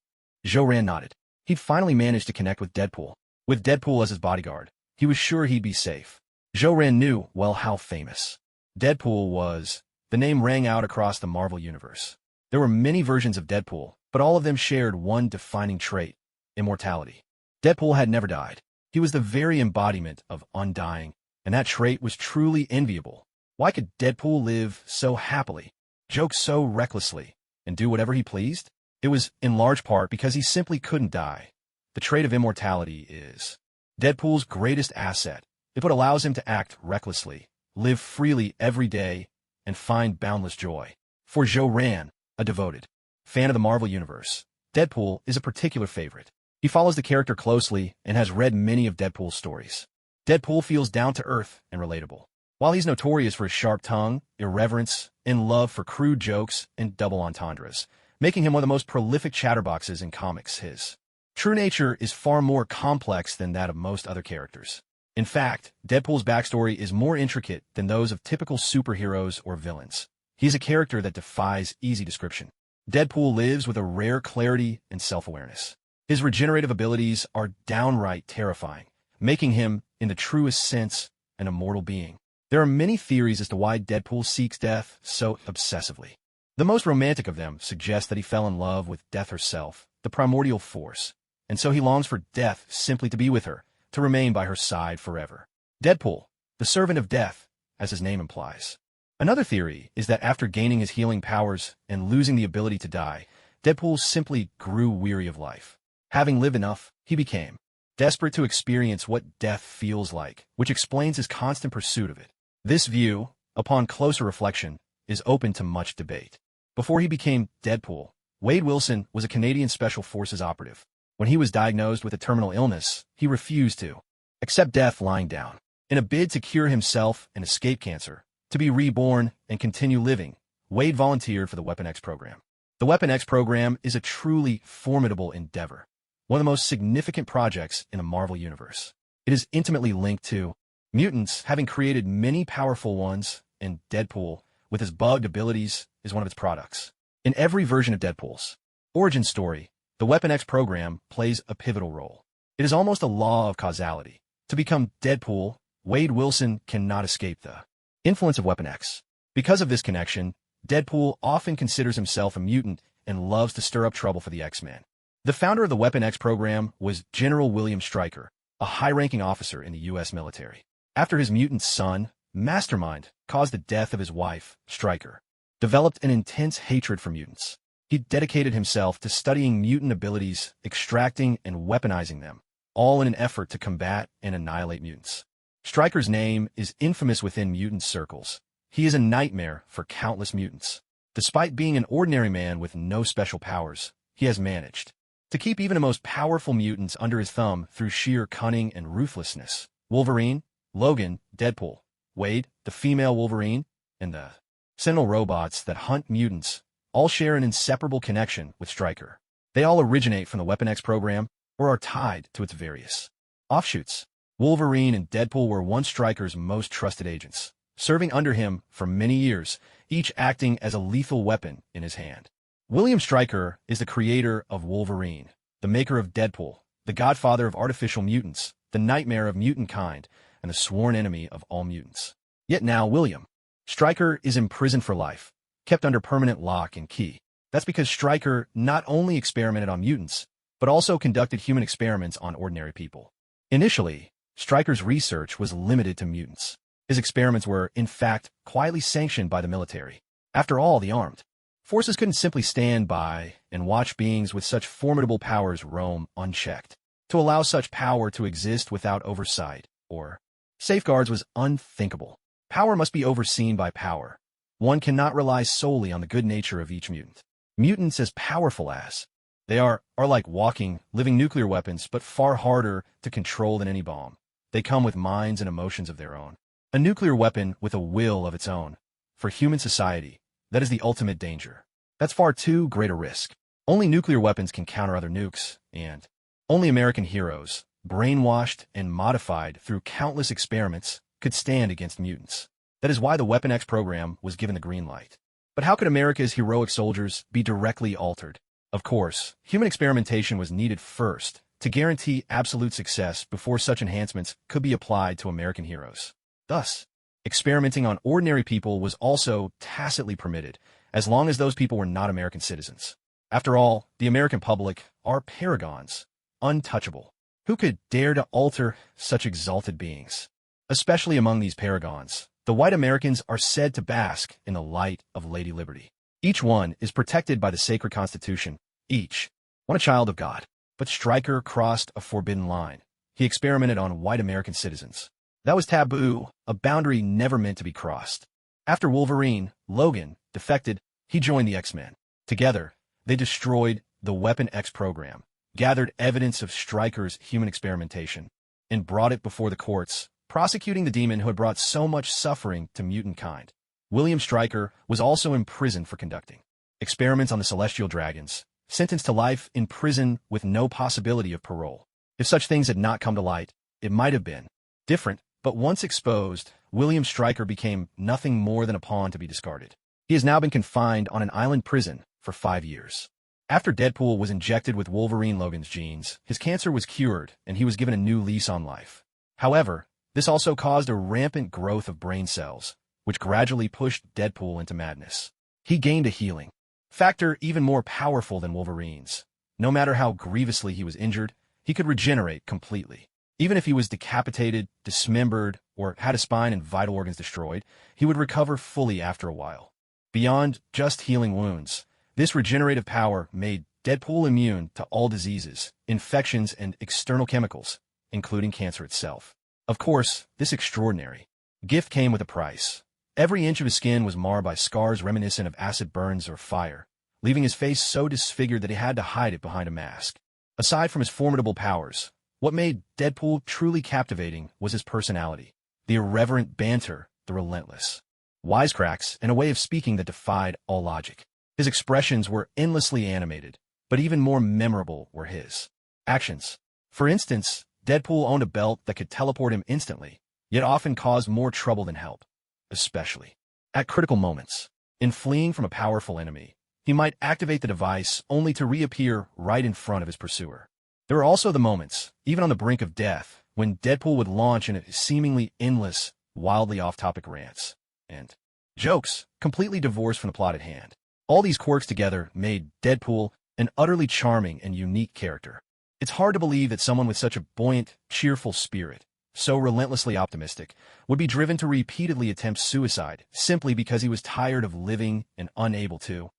Joe Rand nodded. He'd finally managed to connect with Deadpool. With Deadpool as his bodyguard, he was sure he'd be safe. Joe Rand knew, well, how famous Deadpool was. The name rang out across the Marvel Universe. There were many versions of Deadpool, but all of them shared one defining trait: immortality. Deadpool had never died. He was the very embodiment of undying, and that trait was truly enviable. Why could Deadpool live so happily, joke so recklessly, and do whatever he pleased? It was, in large part, because he simply couldn't die. The trait of immortality is Deadpool's greatest asset. It's what allows him to act recklessly, live freely every day, and find boundless joy. For Joe Rand, a devoted fan of the Marvel Universe, Deadpool is a particular favorite. He follows the character closely and has read many of Deadpool's stories. Deadpool feels down-to-earth and relatable. While he's notorious for his sharp tongue, irreverence, and love for crude jokes and double entendres, making him one of the most prolific chatterboxes in comics, his true nature is far more complex than that of most other characters. In fact, Deadpool's backstory is more intricate than those of typical superheroes or villains. He's a character that defies easy description. Deadpool lives with a rare clarity and self-awareness. His regenerative abilities are downright terrifying, making him, in the truest sense, an immortal being. There are many theories as to why Deadpool seeks death so obsessively. The most romantic of them suggests that he fell in love with death herself, the primordial force, and so he longs for death simply to be with her, to remain by her side forever. Deadpool, the servant of death, as his name implies. Another theory is that after gaining his healing powers and losing the ability to die, Deadpool simply grew weary of life. Having lived enough, he became desperate to experience what death feels like, which explains his constant pursuit of it. This view, upon closer reflection, is open to much debate. Before he became Deadpool, Wade Wilson was a Canadian Special Forces operative. When he was diagnosed with a terminal illness, he refused to accept death lying down. In a bid to cure himself and escape cancer, to be reborn and continue living, Wade volunteered for the Weapon X program. The Weapon X program is a truly formidable endeavor, one of the most significant projects in the Marvel Universe. It is intimately linked to mutants, having created many powerful ones, and Deadpool, with his bugged abilities, is one of its products. In every version of Deadpool's origin story, the Weapon X program plays a pivotal role. It is almost a law of causality. To become Deadpool, Wade Wilson cannot escape the influence of Weapon X. Because of this connection, Deadpool often considers himself a mutant and loves to stir up trouble for the X-Men. The founder of the Weapon X program was General William Stryker, a high-ranking officer in the U.S. military. After his mutant son, Mastermind, caused the death of his wife, Stryker developed an intense hatred for mutants. He dedicated himself to studying mutant abilities, extracting and weaponizing them, all in an effort to combat and annihilate mutants. Stryker's name is infamous within mutant circles. He is a nightmare for countless mutants. Despite being an ordinary man with no special powers, he has managed to keep even the most powerful mutants under his thumb through sheer cunning and ruthlessness. Wolverine, Logan, Deadpool, Wade, the female Wolverine, and the Sentinel robots that hunt mutants all share an inseparable connection with Stryker. They all originate from the Weapon X program or are tied to its various offshoots. Wolverine and Deadpool were once Stryker's most trusted agents, serving under him for many years, each acting as a lethal weapon in his hand. William Stryker is the creator of Wolverine, the maker of Deadpool, the godfather of artificial mutants, the nightmare of mutant kind, and the sworn enemy of all mutants. Yet now William Stryker is imprisoned for life, kept under permanent lock and key. That's because Stryker not only experimented on mutants, but also conducted human experiments on ordinary people. Initially, Stryker's research was limited to mutants. His experiments were, in fact, quietly sanctioned by the military. After all, the armed forces couldn't simply stand by and watch beings with such formidable powers roam unchecked. To allow such power to exist without oversight or safeguards was unthinkable. Power must be overseen by power. One cannot rely solely on the good nature of each mutant. Mutants, as powerful as they are like walking, living nuclear weapons, but far harder to control than any bomb. They come with minds and emotions of their own. A nuclear weapon with a will of its own. For human society, that is the ultimate danger. That's far too great a risk. Only nuclear weapons can counter other nukes, and only American heroes, brainwashed and modified through countless experiments, could stand against mutants. That is why the Weapon X program was given the green light. But how could America's heroic soldiers be directly altered? Of course, human experimentation was needed first to guarantee absolute success before such enhancements could be applied to American heroes. Thus, experimenting on ordinary people was also tacitly permitted, as long as those people were not American citizens. After all, the American public are paragons, untouchable. Who could dare to alter such exalted beings? Especially among these paragons, the white Americans are said to bask in the light of Lady Liberty. Each one is protected by the sacred Constitution, each one a child of God. But Stryker crossed a forbidden line. He experimented on white American citizens. That was taboo, a boundary never meant to be crossed. After Wolverine, Logan, defected, he joined the X-Men. Together, they destroyed the Weapon X program, gathered evidence of Stryker's human experimentation, and brought it before the courts, prosecuting the demon who had brought so much suffering to mutant kind. William Stryker was also imprisoned for conducting experiments on the celestial dragons, sentenced to life in prison with no possibility of parole. If such things had not come to light, it might have been different, but once exposed, William Stryker became nothing more than a pawn to be discarded. He has now been confined on an island prison for 5 years. After Deadpool was injected with Wolverine Logan's genes, his cancer was cured and he was given a new lease on life. However, this also caused a rampant growth of brain cells, which gradually pushed Deadpool into madness. He gained a healing factor even more powerful than Wolverine's. No matter how grievously he was injured, he could regenerate completely. Even if he was decapitated, dismembered, or had a spine and vital organs destroyed, he would recover fully after a while. Beyond just healing wounds, this regenerative power made Deadpool immune to all diseases, infections, and external chemicals, including cancer itself. Of course, this extraordinary gift came with a price. Every inch of his skin was marred by scars reminiscent of acid burns or fire, leaving his face so disfigured that he had to hide it behind a mask. Aside from his formidable powers, what made Deadpool truly captivating was his personality, the irreverent banter, the relentless wisecracks, and a way of speaking that defied all logic. His expressions were endlessly animated, but even more memorable were his actions. For instance, Deadpool owned a belt that could teleport him instantly, yet often caused more trouble than help, especially at critical moments. In fleeing from a powerful enemy, he might activate the device only to reappear right in front of his pursuer. There were also the moments, even on the brink of death, when Deadpool would launch into seemingly endless, wildly off-topic rants and jokes, completely divorced from the plot at hand. All these quirks together made Deadpool an utterly charming and unique character. It's hard to believe that someone with such a buoyant, cheerful spirit, so relentlessly optimistic, would be driven to repeatedly attempt suicide simply because he was tired of living and unable to.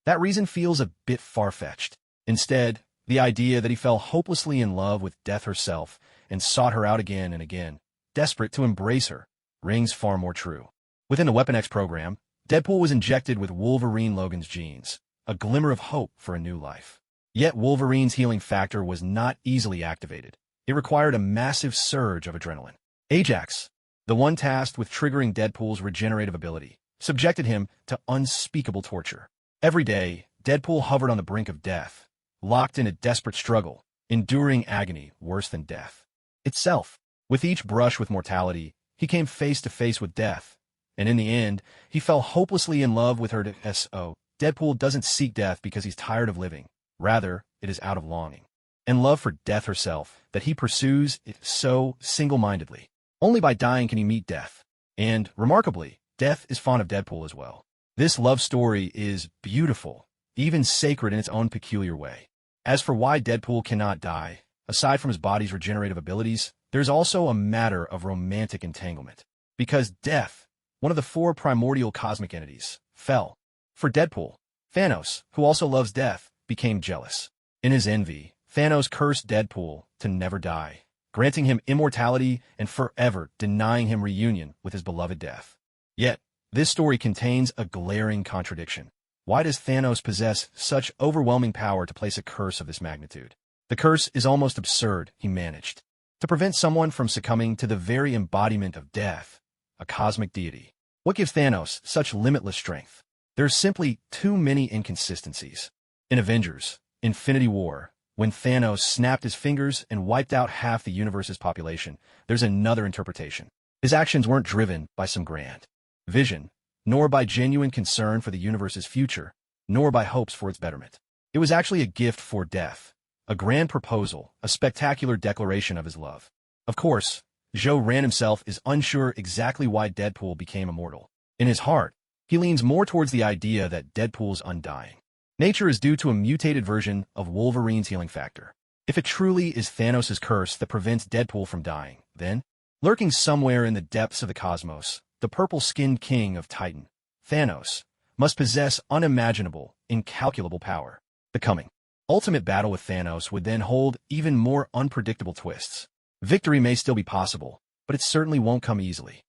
That reason feels a bit far-fetched. Instead, the idea that he fell hopelessly in love with death herself and sought her out again and again, desperate to embrace her, rings far more true. Within the Weapon X program, Deadpool was injected with Wolverine Logan's genes, a glimmer of hope for a new life. Yet Wolverine's healing factor was not easily activated. It required a massive surge of adrenaline. Ajax, the one tasked with triggering Deadpool's regenerative ability, subjected him to unspeakable torture. Every day, Deadpool hovered on the brink of death, locked in a desperate struggle, enduring agony worse than death itself. With each brush with mortality, he came face to face with death, and in the end, he fell hopelessly in love with her. Deadpool doesn't seek death because he's tired of living. Rather, it is out of longing and love for death herself that he pursues it so single-mindedly. Only by dying can he meet death. And, remarkably, death is fond of Deadpool as well. This love story is beautiful, even sacred in its own peculiar way. As for why Deadpool cannot die, aside from his body's regenerative abilities, there's also a matter of romantic entanglement. Because death, one of the 4 primordial cosmic entities, fell. For Deadpool, Thanos, who also loves death, became jealous. In his envy, Thanos cursed Deadpool to never die, granting him immortality and forever denying him reunion with his beloved Death. Yet, this story contains a glaring contradiction. Why does Thanos possess such overwhelming power to place a curse of this magnitude? The curse is almost absurd, he managed to prevent someone from succumbing to the very embodiment of death, a cosmic deity. What gives Thanos such limitless strength? There's simply too many inconsistencies. In Avengers, Infinity War, when Thanos snapped his fingers and wiped out half the universe's population, there's another interpretation. His actions weren't driven by some grand vision, nor by genuine concern for the universe's future, nor by hopes for its betterment. It was actually a gift for death, a grand proposal, a spectacular declaration of his love. Of course, Rand himself is unsure exactly why Deadpool became immortal. In his heart, he leans more towards the idea that Deadpool's undying nature is due to a mutated version of Wolverine's healing factor. If it truly is Thanos' curse that prevents Deadpool from dying, then, lurking somewhere in the depths of the cosmos, the purple-skinned king of Titan, Thanos, must possess unimaginable, incalculable power. The coming ultimate battle with Thanos would then hold even more unpredictable twists. Victory may still be possible, but it certainly won't come easily.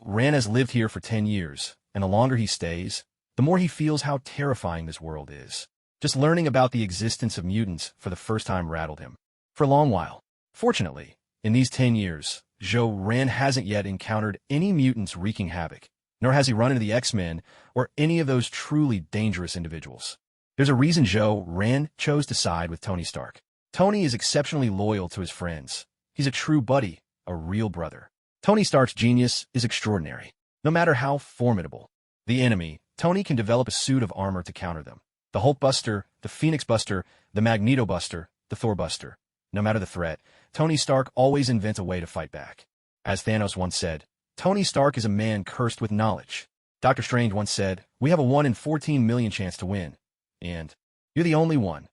Rand has lived here for 10 years, and the longer he stays, the more he feels how terrifying this world is. Just learning about the existence of mutants for the first time rattled him. For a long while. Fortunately, in these 10 years, Rand hasn't yet encountered any mutants wreaking havoc, nor has he run into the X-Men or any of those truly dangerous individuals. There's a reason Rand chose to side with Tony Stark. Tony is exceptionally loyal to his friends. He's a true buddy, a real brother. Tony Stark's genius is extraordinary. No matter how formidable the enemy, Tony can develop a suit of armor to counter them. The Hulk Buster, the Phoenix Buster, the Magneto Buster, the Thor Buster. No matter the threat, Tony Stark always invents a way to fight back. As Thanos once said, Tony Stark is a man cursed with knowledge. Dr. Strange once said, we have a 1 in 14 million chance to win. And you're the only one.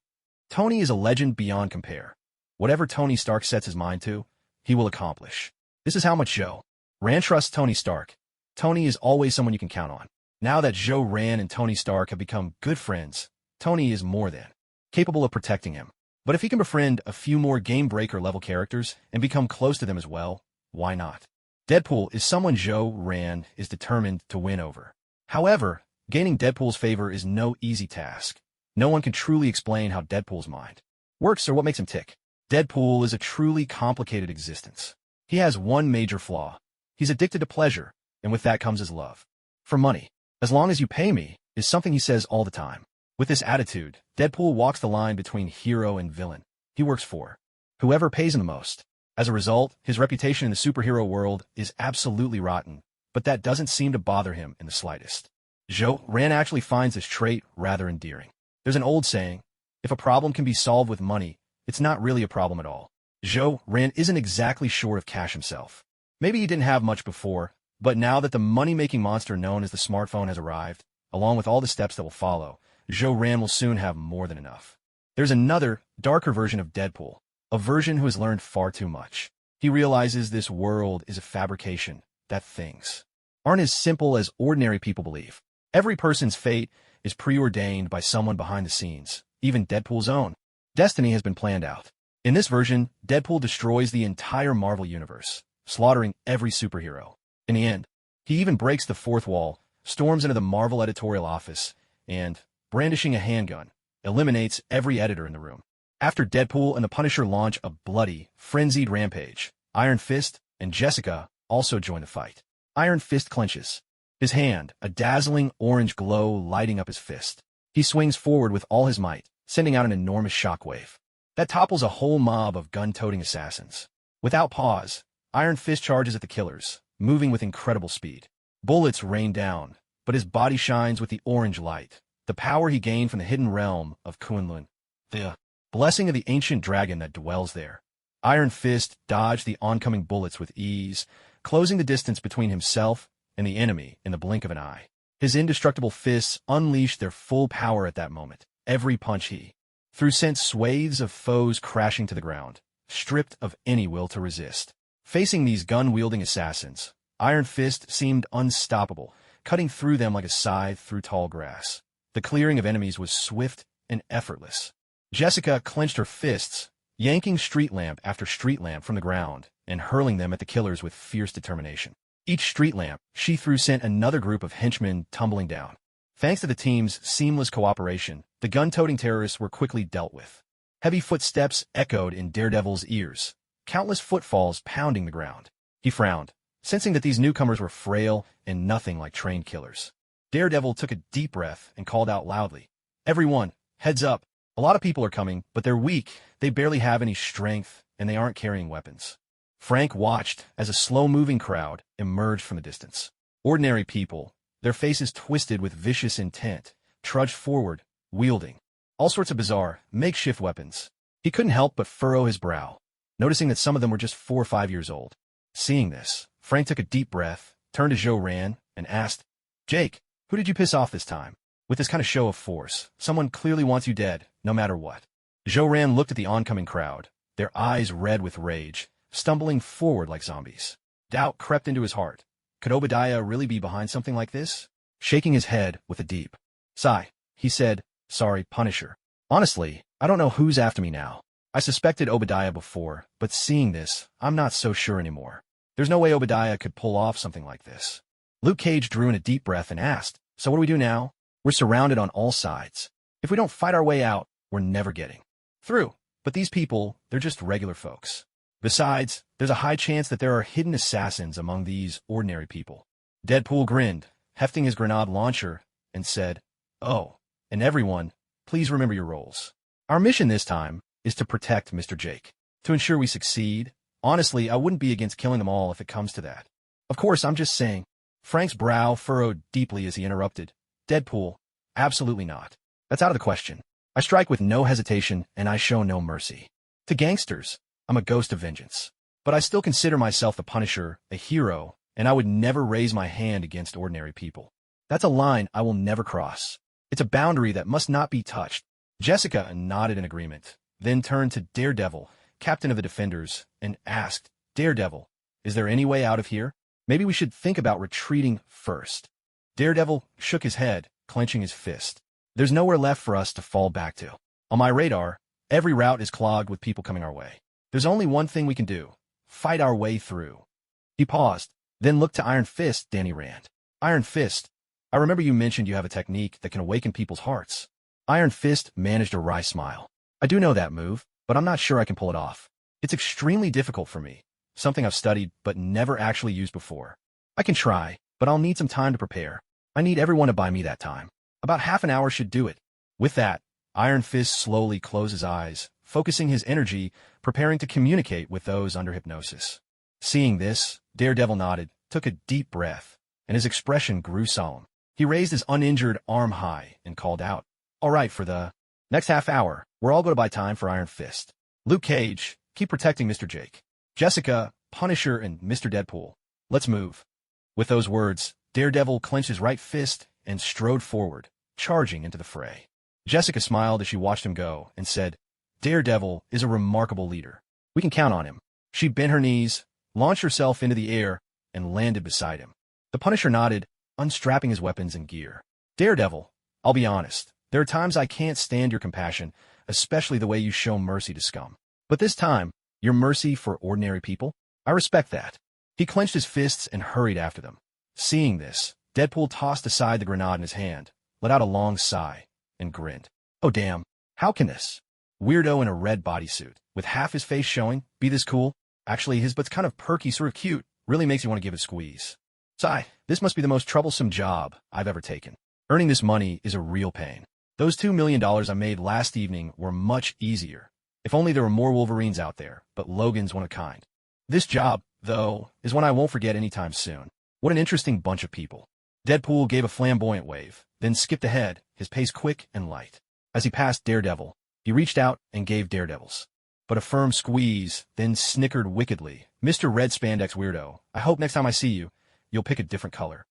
Tony is a legend beyond compare. Whatever Tony Stark sets his mind to, he will accomplish. This is how much Rand trusts Tony Stark. Tony is always someone you can count on. Now that Rand and Tony Stark have become good friends, Tony is more than capable of protecting him. But if he can befriend a few more game-breaker level characters and become close to them as well, why not? Deadpool is someone Rand is determined to win over. However, gaining Deadpool's favor is no easy task. No one can truly explain how Deadpool's mind works or what makes him tick. Deadpool is a truly complicated existence. He has one major flaw. He's addicted to pleasure, and with that comes his love for money. As long as you pay me, is something he says all the time. With this attitude, Deadpool walks the line between hero and villain. He works for whoever pays him the most. As a result, his reputation in the superhero world is absolutely rotten, but that doesn't seem to bother him in the slightest. Rand actually finds this trait rather endearing. There's an old saying, if a problem can be solved with money, it's not really a problem at all. Rand isn't exactly short of cash himself. Maybe he didn't have much before, but now that the money-making monster known as the smartphone has arrived, along with all the steps that will follow, Rand will soon have more than enough. There's another, darker version of Deadpool, a version who has learned far too much. He realizes this world is a fabrication, that things aren't as simple as ordinary people believe. Every person's fate is preordained by someone behind the scenes, even Deadpool's own. Destiny has been planned out. In this version, Deadpool destroys the entire Marvel universe, slaughtering every superhero. In the end, he even breaks the fourth wall, storms into the Marvel editorial office, and, brandishing a handgun, eliminates every editor in the room. After Deadpool and the Punisher launch a bloody, frenzied rampage, Iron Fist and Jessica also join the fight. Iron Fist clenches his hand, a dazzling orange glow lighting up his fist. He swings forward with all his might, sending out an enormous shockwave that topples a whole mob of gun-toting assassins. Without pause, Iron Fist charges at the killers, moving with incredible speed. Bullets rain down, but his body shines with the orange light, the power he gained from the hidden realm of Kunlun, the blessing of the ancient dragon that dwells there. Iron Fist dodged the oncoming bullets with ease, closing the distance between himself and the enemy in the blink of an eye. His indestructible fists unleashed their full power at that moment. Every punch he threw sent swathes of foes crashing to the ground, stripped of any will to resist. Facing these gun-wielding assassins, Iron Fist seemed unstoppable, cutting through them like a scythe through tall grass. The clearing of enemies was swift and effortless. Jessica clenched her fists, yanking street lamp after street lamp from the ground and hurling them at the killers with fierce determination. Each street lamp she threw sent another group of henchmen tumbling down. Thanks to the team's seamless cooperation, the gun-toting terrorists were quickly dealt with. Heavy footsteps echoed in Daredevil's ears, countless footfalls pounding the ground. He frowned, sensing that these newcomers were frail and nothing like trained killers. Daredevil took a deep breath and called out loudly, "Everyone, heads up. A lot of people are coming, but they're weak, they barely have any strength, and they aren't carrying weapons." Frank watched as a slow-moving crowd emerged from the distance. Ordinary people, their faces twisted with vicious intent, trudged forward, wielding all sorts of bizarre, makeshift weapons. He couldn't help but furrow his brow, noticing that some of them were just 4 or 5 years old. Seeing this, Frank took a deep breath, turned to Joe and asked, "Jake, who did you piss off this time? With this kind of show of force, someone clearly wants you dead, no matter what." Joe looked at the oncoming crowd, their eyes red with rage, stumbling forward like zombies. Doubt crept into his heart. Could Obadiah really be behind something like this? Shaking his head with a deep sigh, he said, "Sorry, Punisher. Honestly, I don't know who's after me now. I suspected Obadiah before, but seeing this, I'm not so sure anymore. There's no way Obadiah could pull off something like this." Luke Cage drew in a deep breath and asked, "So what do we do now? We're surrounded on all sides. If we don't fight our way out, we're never getting through. But these people, they're just regular folks. Besides, there's a high chance that there are hidden assassins among these ordinary people." Deadpool grinned, hefting his grenade launcher, and said, "Oh, and everyone, please remember your roles. Our mission this time is to protect Mr. Jake. To ensure we succeed, honestly, I wouldn't be against killing them all if it comes to that. Of course, I'm just saying." Frank's brow furrowed deeply as he interrupted, "Deadpool, absolutely not. That's out of the question. I strike with no hesitation, and I show no mercy. To gangsters, I'm a ghost of vengeance. But I still consider myself the Punisher, a hero, and I would never raise my hand against ordinary people. That's a line I will never cross. It's a boundary that must not be touched." Jessica nodded in agreement, then turned to Daredevil, captain of the Defenders, and asked, "Daredevil, is there any way out of here? Maybe we should think about retreating first." Daredevil shook his head, clenching his fist. "There's nowhere left for us to fall back to. On my radar, every route is clogged with people coming our way. There's only one thing we can do: fight our way through." He paused, then looked to Iron Fist, Danny Rand. "Iron Fist, I remember you mentioned you have a technique that can awaken people's hearts." Iron Fist managed a wry smile. "I do know that move, but I'm not sure I can pull it off. It's extremely difficult for me, something I've studied but never actually used before. I can try, but I'll need some time to prepare. I need everyone to buy me that time. About half an hour should do it." With that, Iron Fist slowly closed his eyes, focusing his energy, preparing to communicate with those under hypnosis. Seeing this, Daredevil nodded, took a deep breath, and his expression grew solemn. He raised his uninjured arm high and called out, "All right, for the next half hour, we're all going to buy time for Iron Fist. Luke Cage, keep protecting Mr. Jake. Jessica, Punisher, and Mr. Deadpool, let's move." With those words, Daredevil clenched his right fist and strode forward, charging into the fray. Jessica smiled as she watched him go and said, "Daredevil is a remarkable leader. We can count on him." She bent her knees, launched herself into the air, and landed beside him. The Punisher nodded, unstrapping his weapons and gear. "Daredevil, I'll be honest. There are times I can't stand your compassion, especially the way you show mercy to scum. But this time, your mercy for ordinary people? I respect that." He clenched his fists and hurried after them. Seeing this, Deadpool tossed aside the grenade in his hand, let out a long sigh, and grinned. "Oh damn, how can this weirdo in a red bodysuit, with half his face showing, be this cool? Actually, his butt's kind of perky, sort of cute, really makes you want to give it a squeeze. Sigh, this must be the most troublesome job I've ever taken. Earning this money is a real pain. Those $2 million I made last evening were much easier. If only there were more Wolverines out there, but Logan's one of a kind. This job, though, is one I won't forget anytime soon. What an interesting bunch of people." Deadpool gave a flamboyant wave, then skipped ahead, his pace quick and light. As he passed Daredevil, he reached out and gave Daredevil's but a firm squeeze, then snickered wickedly. "Mr. Red Spandex Weirdo, I hope next time I see you, you'll pick a different color.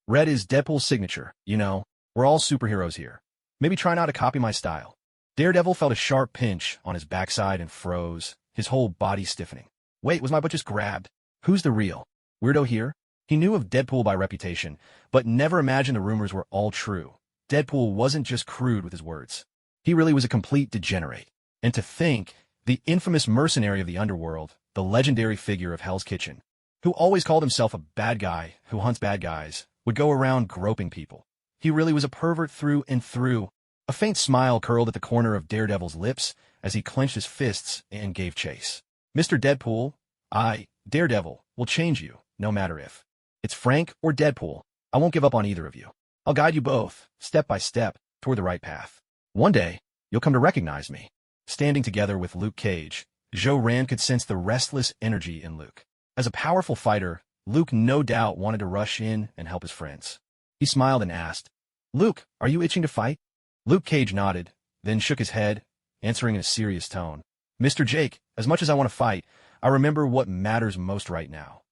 Red is Deadpool's signature, you know. We're all superheroes here. Maybe try not to copy my style." Daredevil felt a sharp pinch on his backside and froze, his whole body stiffening. "Wait, was my butt just grabbed? Who's the real weirdo here?" He knew of Deadpool by reputation, but never imagined the rumors were all true. Deadpool wasn't just crude with his words. He really was a complete degenerate. And to think, the infamous mercenary of the underworld, the legendary figure of Hell's Kitchen, who always called himself a bad guy who hunts bad guys, would go around groping people. He really was a pervert through and through. A faint smile curled at the corner of Daredevil's lips as he clenched his fists and gave chase. Mr. Deadpool, I, Daredevil, will change you, no matter if it's Frank or Deadpool. I won't give up on either of you. I'll guide you both, step by step, toward the right path. One day, you'll come to recognize me. Standing together with Luke Cage, Zhou Ran could sense the restless energy in Luke. As a powerful fighter, Luke no doubt wanted to rush in and help his friends. He smiled and asked, "Luke, are you itching to fight?" Luke Cage nodded, then shook his head, answering in a serious tone. "Mr. Jake, as much as I want to fight, I remember what matters most right now.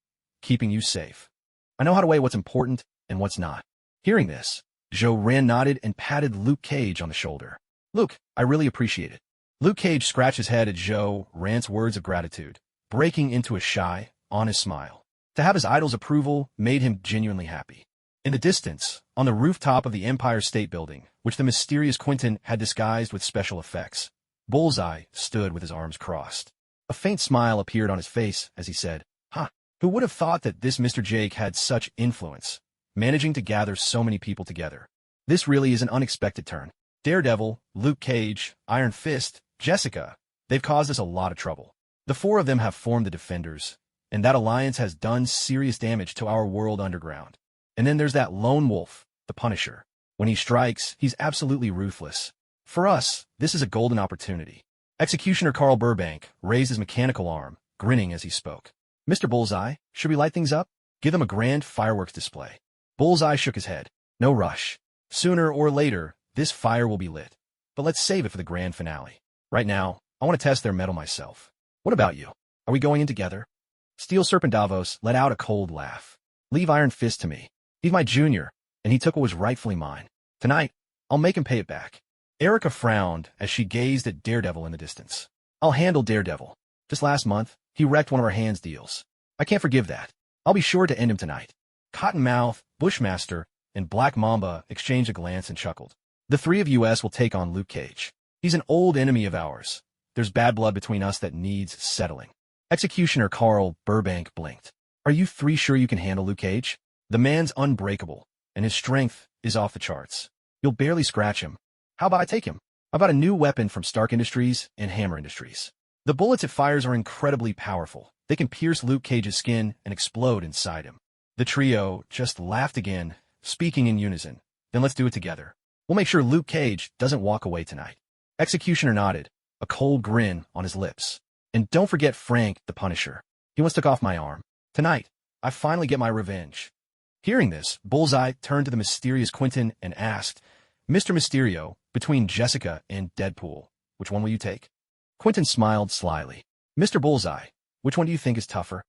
Keeping you safe. I know how to weigh what's important and what's not." Hearing this, Zhou Ran nodded and patted Luke Cage on the shoulder. "Luke, I really appreciate it." Luke Cage scratched his head at Zhou Ran's words of gratitude, breaking into a shy, honest smile. To have his idol's approval made him genuinely happy. In the distance, on the rooftop of the Empire State Building, which the mysterious Quentin had disguised with special effects, Bullseye stood with his arms crossed. A faint smile appeared on his face as he said, who would have thought that this Mr. Jake had such influence, managing to gather so many people together? This really is an unexpected turn. Daredevil, Luke Cage, Iron Fist, Jessica, they've caused us a lot of trouble. The four of them have formed the Defenders, and that alliance has done serious damage to our world underground. And then there's that lone wolf, the Punisher. When he strikes, he's absolutely ruthless. For us, this is a golden opportunity. Executioner Carl Burbank raised his mechanical arm, grinning as he spoke. "Mr. Bullseye, should we light things up? Give them a grand fireworks display." Bullseye shook his head. "No rush. Sooner or later, this fire will be lit. But let's save it for the grand finale. Right now, I want to test their mettle myself. What about you? Are we going in together?" Steel Serpent Davos let out a cold laugh. "Leave Iron Fist to me. He's my junior, and he took what was rightfully mine. Tonight, I'll make him pay it back." Erica frowned as she gazed at Daredevil in the distance. "I'll handle Daredevil. Just last month, he wrecked one of our hands deals. I can't forgive that. I'll be sure to end him tonight." Cottonmouth, Bushmaster, and Black Mamba exchanged a glance and chuckled. "The three of us will take on Luke Cage. He's an old enemy of ours. There's bad blood between us that needs settling." Executioner Carl Burbank blinked. "Are you three sure you can handle Luke Cage? The man's unbreakable, and his strength is off the charts. You'll barely scratch him. How about I take him? I've got a new weapon from Stark Industries and Hammer Industries. The bullets it fires are incredibly powerful. They can pierce Luke Cage's skin and explode inside him." The trio just laughed again, speaking in unison. "Then let's do it together. We'll make sure Luke Cage doesn't walk away tonight." Executioner nodded, a cold grin on his lips. "And don't forget Frank, the Punisher. He once took off my arm. Tonight, I finally get my revenge." Hearing this, Bullseye turned to the mysterious Quentin and asked, "Mr. Mysterio, between Jessica and Deadpool, which one will you take?" Quentin smiled slyly. "Mr. Bullseye, which one do you think is tougher?"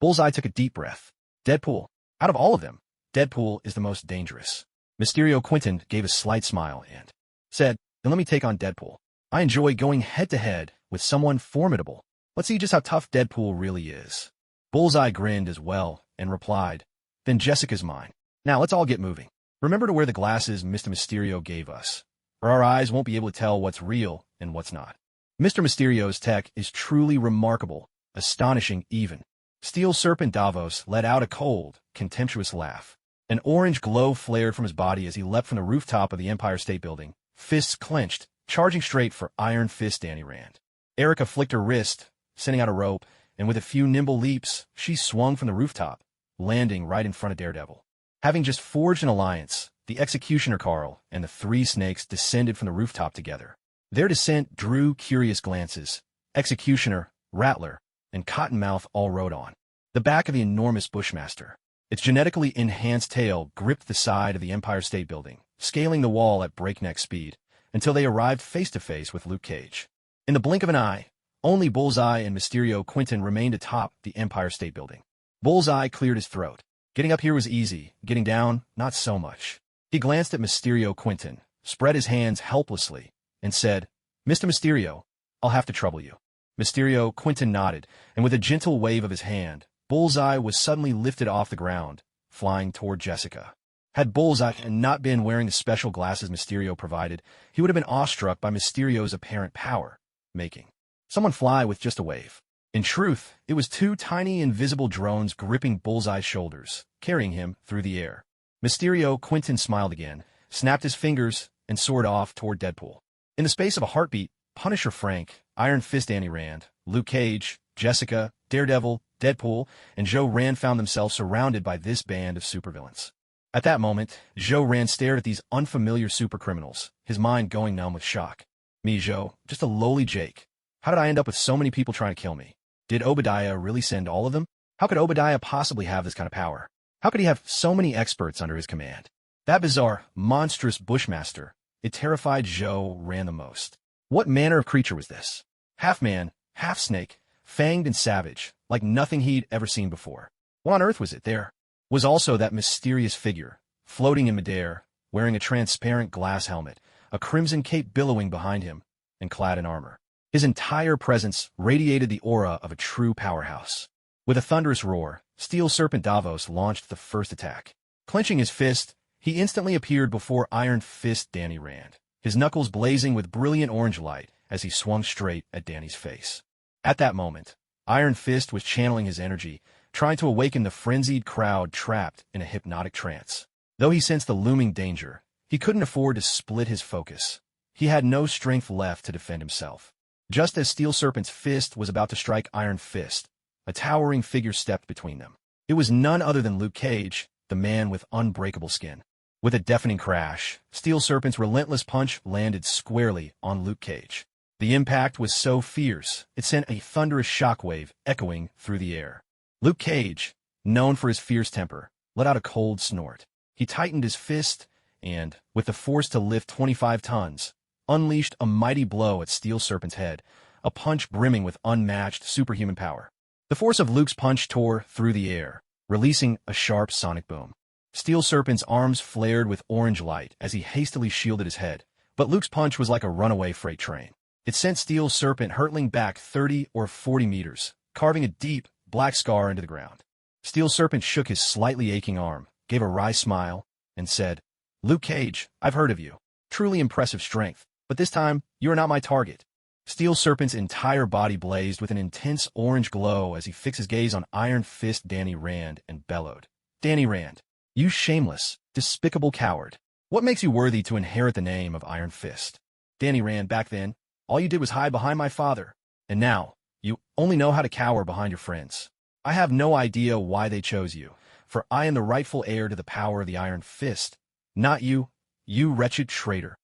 Bullseye took a deep breath. "Deadpool. Out of all of them, Deadpool is the most dangerous." Mysterio Quentin gave a slight smile and said, "Then let me take on Deadpool. I enjoy going head-to-head with someone formidable. Let's see just how tough Deadpool really is." Bullseye grinned as well and replied, "Then Jessica's mine. Now let's all get moving. Remember to wear the glasses Mr. Mysterio gave us, or our eyes won't be able to tell what's real and what's not. Mr. Mysterio's tech is truly remarkable, astonishing even." Steel Serpent Davos let out a cold, contemptuous laugh. An orange glow flared from his body as he leapt from the rooftop of the Empire State Building, fists clenched, charging straight for Iron Fist Danny Rand. Erica flicked her wrist, sending out a rope, and with a few nimble leaps, she swung from the rooftop, landing right in front of Daredevil. Having just forged an alliance, the Executioner Carl and the three snakes descended from the rooftop together. Their descent drew curious glances. Executioner, Rattler, and Cottonmouth all rode on the back of the enormous Bushmaster. Its genetically enhanced tail gripped the side of the Empire State Building, scaling the wall at breakneck speed, until they arrived face-to-face with Luke Cage. In the blink of an eye, only Bullseye and Mysterio Quentin remained atop the Empire State Building. Bullseye cleared his throat. Getting up here was easy, getting down, not so much. He glanced at Mysterio Quentin, spread his hands helplessly, and said, "Mr. Mysterio, I'll have to trouble you." Mysterio Quentin nodded, and with a gentle wave of his hand, Bullseye was suddenly lifted off the ground, flying toward Jessica. Had Bullseye not been wearing the special glasses Mysterio provided, he would have been awestruck by Mysterio's apparent power, making someone fly with just a wave. In truth, it was two tiny invisible drones gripping Bullseye's shoulders, carrying him through the air. Mysterio Quentin smiled again, snapped his fingers, and soared off toward Deadpool. In the space of a heartbeat, Punisher Frank, Iron Fist Danny Rand, Luke Cage, Jessica, Daredevil, Deadpool, and Joe Rand found themselves surrounded by this band of supervillains. At that moment, Joe Rand stared at these unfamiliar supercriminals, his mind going numb with shock. Me, Joe, just a lowly Jake. How did I end up with so many people trying to kill me? Did Obadiah really send all of them? How could Obadiah possibly have this kind of power? How could he have so many experts under his command? That bizarre, monstrous Bushmaster, it terrified Joe Rand the most. What manner of creature was this? Half man, half snake, fanged and savage, like nothing he'd ever seen before. What on earth was it? There was also that mysterious figure, floating in midair, wearing a transparent glass helmet, a crimson cape billowing behind him, and clad in armor. His entire presence radiated the aura of a true powerhouse. With a thunderous roar, Steel Serpent Davos launched the first attack. Clenching his fist, he instantly appeared before Iron Fist Danny Rand, his knuckles blazing with brilliant orange light as he swung straight at Danny's face. At that moment, Iron Fist was channeling his energy, trying to awaken the frenzied crowd trapped in a hypnotic trance. Though he sensed the looming danger, he couldn't afford to split his focus. He had no strength left to defend himself. Just as Steel Serpent's fist was about to strike Iron Fist, a towering figure stepped between them. It was none other than Luke Cage, the man with unbreakable skin. With a deafening crash, Steel Serpent's relentless punch landed squarely on Luke Cage. The impact was so fierce, it sent a thunderous shockwave echoing through the air. Luke Cage, known for his fierce temper, let out a cold snort. He tightened his fist and, with the force to lift 25 tons, unleashed a mighty blow at Steel Serpent's head, a punch brimming with unmatched superhuman power. The force of Luke's punch tore through the air, releasing a sharp sonic boom. Steel Serpent's arms flared with orange light as he hastily shielded his head, but Luke's punch was like a runaway freight train. It sent Steel Serpent hurtling back 30 or 40 meters, carving a deep, black scar into the ground. Steel Serpent shook his slightly aching arm, gave a wry smile, and said, "Luke Cage, I've heard of you. Truly impressive strength, but this time, you are not my target." Steel Serpent's entire body blazed with an intense orange glow as he fixed his gaze on Iron Fist Danny Rand and bellowed, "Danny Rand, you shameless, despicable coward. What makes you worthy to inherit the name of Iron Fist? Danny Rand, back then, all you did was hide behind my father, and now, you only know how to cower behind your friends. I have no idea why they chose you, for I am the rightful heir to the power of the Iron Fist, not you, you wretched traitor.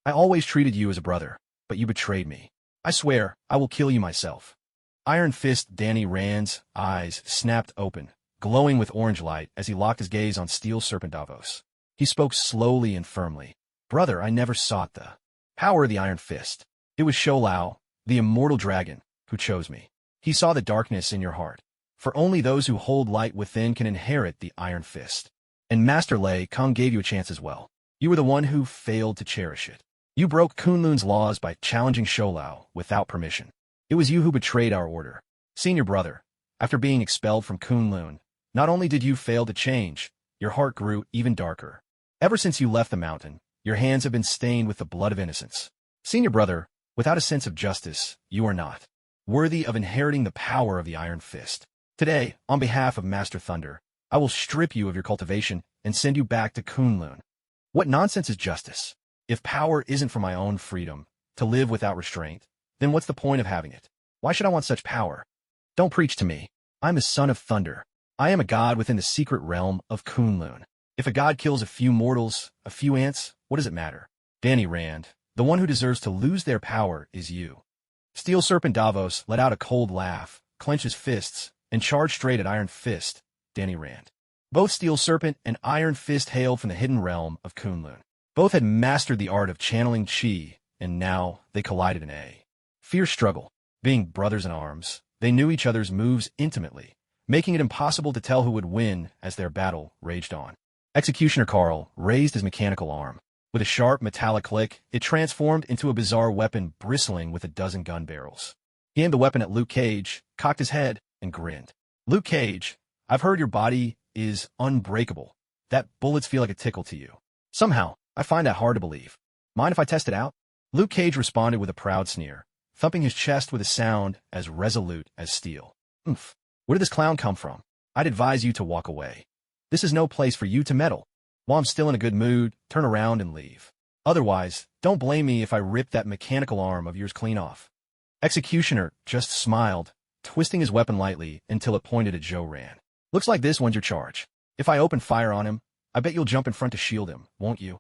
I always treated you as a brother, but you betrayed me. I swear, I will kill you myself." Iron Fist Danny Rand's eyes snapped open, glowing with orange light as he locked his gaze on Steel Serpent Davos. He spoke slowly and firmly. "Brother, I never sought the power of the Iron Fist. It was S.H.I.E.L.D, the immortal dragon, who chose me. He saw the darkness in your heart, for only those who hold light within can inherit the Iron Fist. And Master Lei Kung gave you a chance as well. You were the one who failed to cherish it. You broke Kunlun's laws by challenging S.H.I.E.L.D without permission. It was you who betrayed our order. Senior brother, after being expelled from Kunlun, not only did you fail to change, your heart grew even darker. Ever since you left the mountain, your hands have been stained with the blood of innocence. Senior brother, without a sense of justice, you are not worthy of inheriting the power of the Iron Fist. Today, on behalf of Master Thunder, I will strip you of your cultivation and send you back to Kunlun. What nonsense is justice? If power isn't for my own freedom, to live without restraint, then what's the point of having it? Why should I want such power? Don't preach to me. I'm a son of Thunder. I am a god within the secret realm of Kunlun. If a god kills a few mortals, a few ants, what does it matter? Danny Rand, the one who deserves to lose their power is you." Steel Serpent Davos let out a cold laugh, clenched his fists, and charged straight at Iron Fist Danny Rand. Both Steel Serpent and Iron Fist hailed from the hidden realm of Kunlun. Both had mastered the art of channeling chi, and now they collided in a fierce struggle. Being brothers in arms, they knew each other's moves intimately, making it impossible to tell who would win as their battle raged on. Executioner Carl raised his mechanical arm. With a sharp metallic click, it transformed into a bizarre weapon bristling with a dozen gun barrels. He aimed the weapon at Luke Cage, cocked his head, and grinned. "Luke Cage, I've heard your body is unbreakable, that bullets feel like a tickle to you. Somehow, I find that hard to believe. Mind if I test it out? Luke Cage responded with a proud sneer, thumping his chest with a sound as resolute as steel. Oomph. Where did this clown come from? I'd advise you to walk away. This is no place for you to meddle. While I'm still in a good mood, turn around and leave. Otherwise, don't blame me if I rip that mechanical arm of yours clean off. Executioner just smiled, twisting his weapon lightly until it pointed at Joe Rand. Looks like this one's your charge. If I open fire on him, I bet you'll jump in front to shield him, won't you?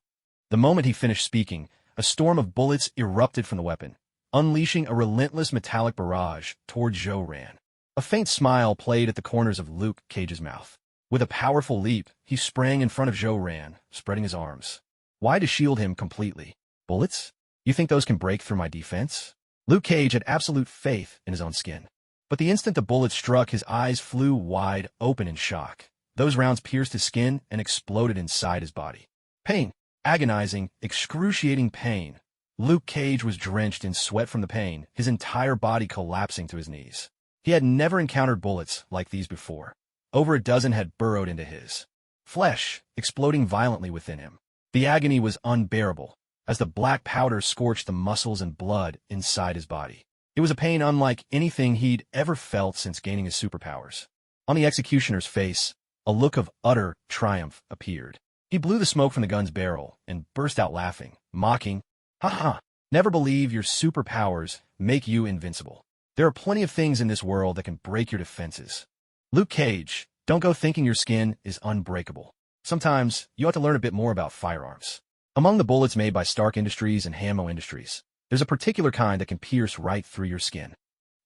The moment he finished speaking, a storm of bullets erupted from the weapon, unleashing a relentless metallic barrage toward Joe Rand. A faint smile played at the corners of Luke Cage's mouth. With a powerful leap, he sprang in front of Joe Rand, spreading his arms. Why to shield him completely? Bullets? You think those can break through my defense? Luke Cage had absolute faith in his own skin. But the instant the bullet struck, his eyes flew wide open in shock. Those rounds pierced his skin and exploded inside his body. Pain. Agonizing, excruciating pain. Luke Cage was drenched in sweat from the pain, his entire body collapsing to his knees. He had never encountered bullets like these before. Over a dozen had burrowed into his flesh, exploding violently within him. The agony was unbearable, as the black powder scorched the muscles and blood inside his body. It was a pain unlike anything he'd ever felt since gaining his superpowers. On the executioner's face, a look of utter triumph appeared. He blew the smoke from the gun's barrel and burst out laughing, mocking, "Ha ha, never believe your superpowers make you invincible. There are plenty of things in this world that can break your defenses. Luke Cage, don't go thinking your skin is unbreakable. Sometimes you ought to learn a bit more about firearms. Among the bullets made by Stark Industries and Hammo Industries, there's a particular kind that can pierce right through your skin.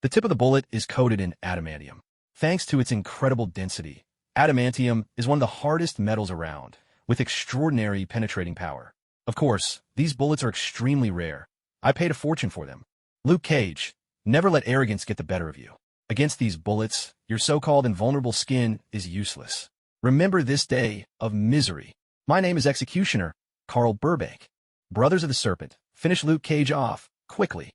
The tip of the bullet is coated in adamantium. Thanks to its incredible density, adamantium is one of the hardest metals around, with extraordinary penetrating power. Of course, these bullets are extremely rare. I paid a fortune for them. Luke Cage, never let arrogance get the better of you. Against these bullets, your so-called invulnerable skin is useless. Remember this day of misery. My name is Executioner Carl Burbank. Brothers of the Serpent, finish Luke Cage off, quickly."